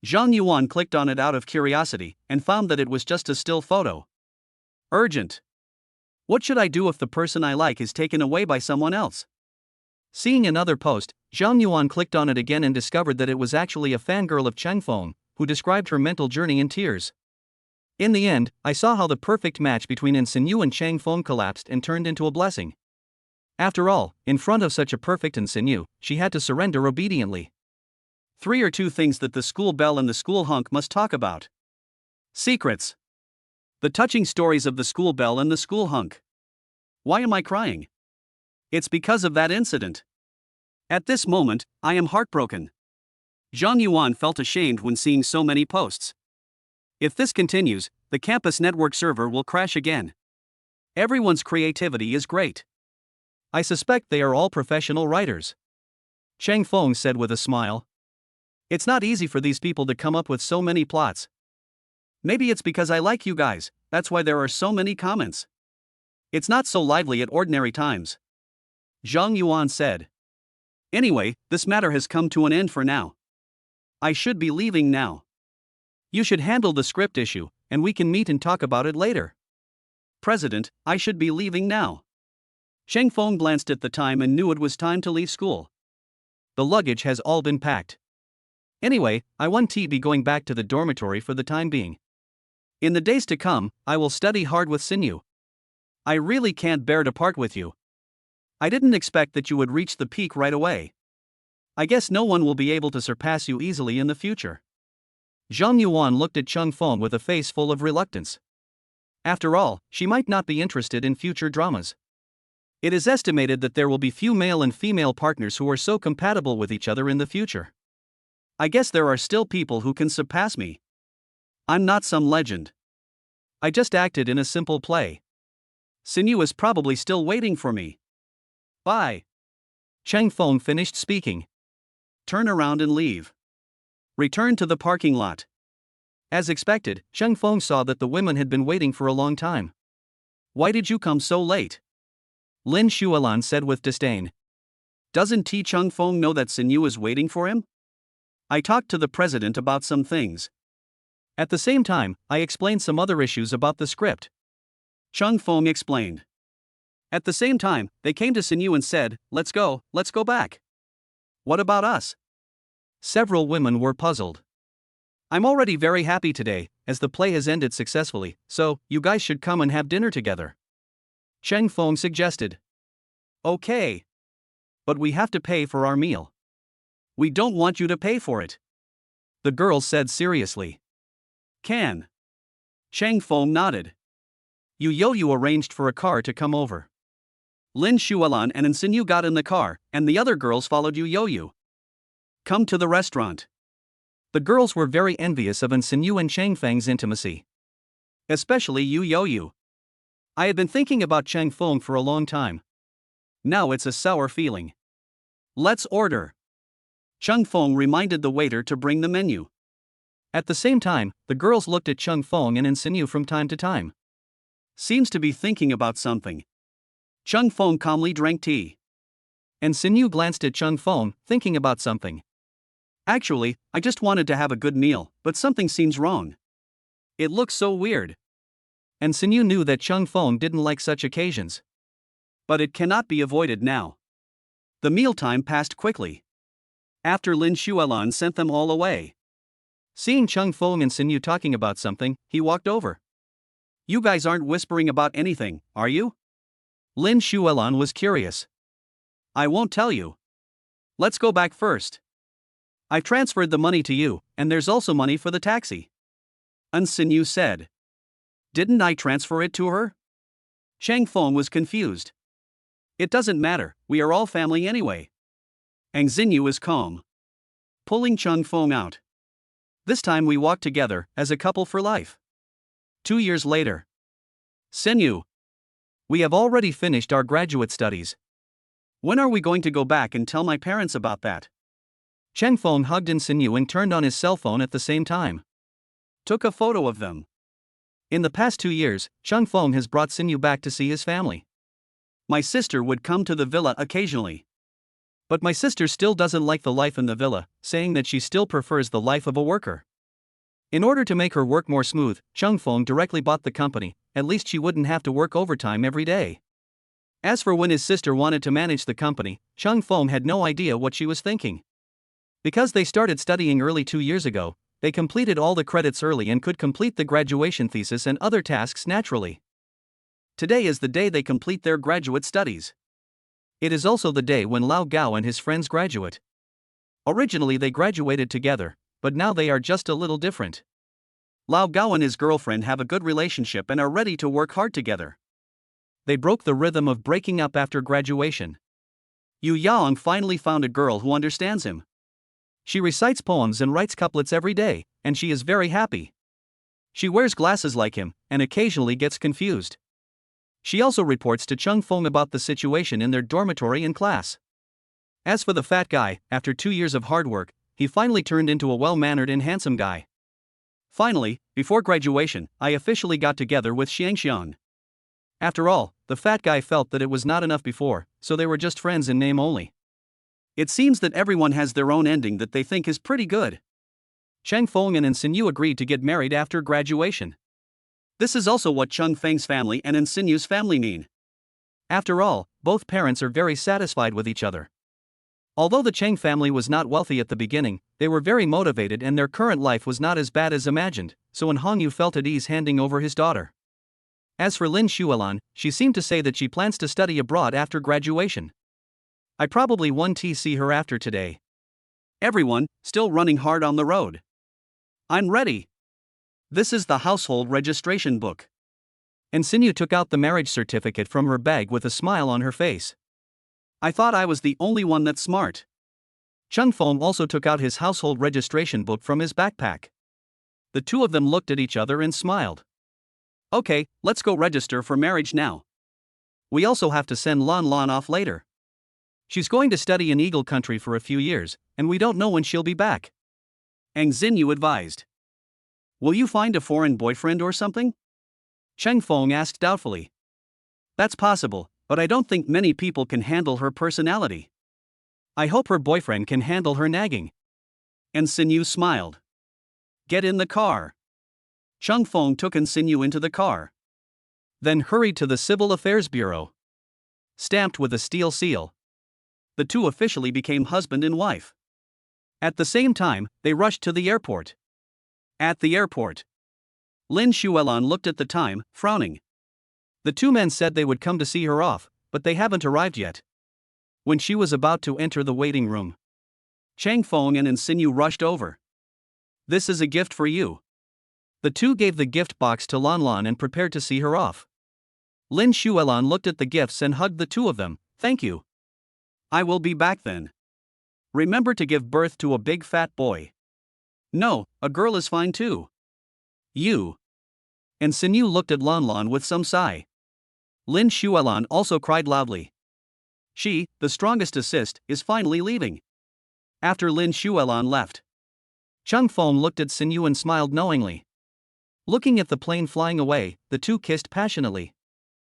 Zhang Yuan clicked on it out of curiosity, and found that it was just a still photo. Urgent. What should I do if the person I like is taken away by someone else? Seeing another post, Zhang Yuan clicked on it again and discovered that it was actually a fangirl of Cheng Feng, who described her mental journey in tears. In the end, I saw how the perfect match between Sinyu and Cheng Feng collapsed and turned into a blessing. After all, in front of such a perfect Sinyu, she had to surrender obediently. 3 or 2 things that the school bell and the school hunk must talk about. Secrets. The touching stories of the school bell and the school hunk. Why am I crying? It's because of that incident. At this moment, I am heartbroken. Zhang Yuan felt ashamed when seeing so many posts. If this continues, the campus network server will crash again. Everyone's creativity is great. I suspect they are all professional writers. Chang Feng said with a smile. It's not easy for these people to come up with so many plots. Maybe it's because I like you guys, that's why there are so many comments. It's not so lively at ordinary times. Zhang Yuan said. Anyway, this matter has come to an end for now. I should be leaving now. You should handle the script issue, and we can meet and talk about it later. President, I should be leaving now. Cheng Feng glanced at the time and knew it was time to leave school. The luggage has all been packed. Anyway, I won't be going back to the dormitory for the time being. In the days to come, I will study hard with Sinew. I really can't bear to part with you. I didn't expect that you would reach the peak right away. I guess no one will be able to surpass you easily in the future. Zhang Yuan looked at Cheng Feng with a face full of reluctance. After all, she might not be interested in future dramas. It is estimated that there will be few male and female partners who are so compatible with each other in the future. I guess there are still people who can surpass me. I'm not some legend. I just acted in a simple play. Sinew is probably still waiting for me. Bye. Cheng Feng finished speaking. Turn around and leave. Return to the parking lot. As expected, Cheng Feng saw that the women had been waiting for a long time. Why did you come so late? Lin Shualan said with disdain. Doesn't Cheng Feng know that Sinew is waiting for him? I talked to the president about some things. At the same time, I explained some other issues about the script. Cheng Feng explained. At the same time, they came to Sinew and said, let's go back. What about us? Several women were puzzled. I'm already very happy today, as the play has ended successfully, so you guys should come and have dinner together. Cheng Feng suggested. Okay. But we have to pay for our meal. We don't want you to pay for it. The girl said seriously. Can. Cheng Feng nodded. You arranged for a car to come over. Lin Shualan and Sinew got in the car, and the other girls followed Yu. Come to the restaurant. The girls were very envious of Sinew and Cheng Feng's intimacy. Especially Yu. I had been thinking about Cheng Feng for a long time. Now it's a sour feeling. Let's order. Cheng Feng reminded the waiter to bring the menu. At the same time, the girls looked at Cheng Feng and Sinew from time to time. Seems to be thinking about something. Cheng Feng calmly drank tea. And Sinew glanced at Cheng Feng, thinking about something. Actually, I just wanted to have a good meal, but something seems wrong. It looks so weird. And Sinew knew that Cheng Feng didn't like such occasions. But it cannot be avoided now. The mealtime passed quickly. After Lin Shualan sent them all away. Seeing Cheng Feng and Sinew talking about something, he walked over. You guys aren't whispering about anything, are you? Lin Shualan was curious. I won't tell you. Let's go back first. I've transferred the money to you, and there's also money for the taxi. Sinew said. Didn't I transfer it to her? Cheng Feng was confused. It doesn't matter, we are all family anyway. Sinew is calm. Pulling Cheng Feng out. This time we walk together, as a couple for life. 2 years later. Sinew. We have already finished our graduate studies. When are we going to go back and tell my parents about that? Cheng Feng hugged Sinew and turned on his cell phone at the same time. Took a photo of them. In the past 2 years, Cheng Feng has brought Sinew back to see his family. My sister would come to the villa occasionally. But my sister still doesn't like the life in the villa, saying that she still prefers the life of a worker. In order to make her work more smooth, Cheng Feng directly bought the company, at least she wouldn't have to work overtime every day. As for when his sister wanted to manage the company, Cheng Feng had no idea what she was thinking. Because they started studying early 2 years ago, they completed all the credits early and could complete the graduation thesis and other tasks naturally. Today is the day they complete their graduate studies. It is also the day when Lao Gao and his friends graduate. Originally they graduated together, but now they are just a little different. Lao Gao and his girlfriend have a good relationship and are ready to work hard together. They broke the rhythm of breaking up after graduation. Yu Yaong finally found a girl who understands him. She recites poems and writes couplets every day, and she is very happy. She wears glasses like him, and occasionally gets confused. She also reports to Chung Feng about the situation in their dormitory and class. As for the fat guy, after 2 years of hard work, he finally turned into a well-mannered and handsome guy. Finally, before graduation, I officially got together with Xiangxiang. After all, the fat guy felt that it was not enough before, so they were just friends in name only. It seems that everyone has their own ending that they think is pretty good. Chang Feng and Insinyu agreed to get married after graduation. This is also what Chung Feng's family and Insinyu's family mean. After all, both parents are very satisfied with each other. Although the Cheng family was not wealthy at the beginning, they were very motivated and their current life was not as bad as imagined, so when Hongyu felt at ease handing over his daughter. As for Lin Xuelan, she seemed to say that she plans to study abroad after graduation. I probably won't see her after today. Everyone, still running hard on the road. I'm ready. This is the household registration book. Insinyu took out the marriage certificate from her bag with a smile on her face. I thought I was the only one that's smart. Chung Feng also took out his household registration book from his backpack. The two of them looked at each other and smiled. Okay, let's go register for marriage now. We also have to send Lan Lan off later. She's going to study in Eagle Country for a few years, and we don't know when she'll be back. Ang Xinyu advised. Will you find a foreign boyfriend or something? Cheng Feng asked doubtfully. That's possible, but I don't think many people can handle her personality. I hope her boyfriend can handle her nagging. And Insinyu smiled. Get in the car. Chung Feng took Insinyu into the car. Then hurried to the Civil Affairs Bureau. Stamped with a steel seal. The two officially became husband and wife. At the same time, they rushed to the airport. At the airport, Lin Xuelan looked at the time, frowning. The two men said they would come to see her off, but they haven't arrived yet. When she was about to enter the waiting room, Chang Feng and Insinyu rushed over. This is a gift for you. The two gave the gift box to Lan Lan and prepared to see her off. Lin Xuelan looked at the gifts and hugged the two of them. Thank you. I will be back then. Remember to give birth to a big fat boy. No, a girl is fine too. You. And Insinyu looked at Lan Lan with some sigh. Lin Xuelan also cried loudly. She, the strongest assist, is finally leaving. After Lin Xuelan left, Chung Feng looked at Insinyu and smiled knowingly. Looking at the plane flying away, the two kissed passionately.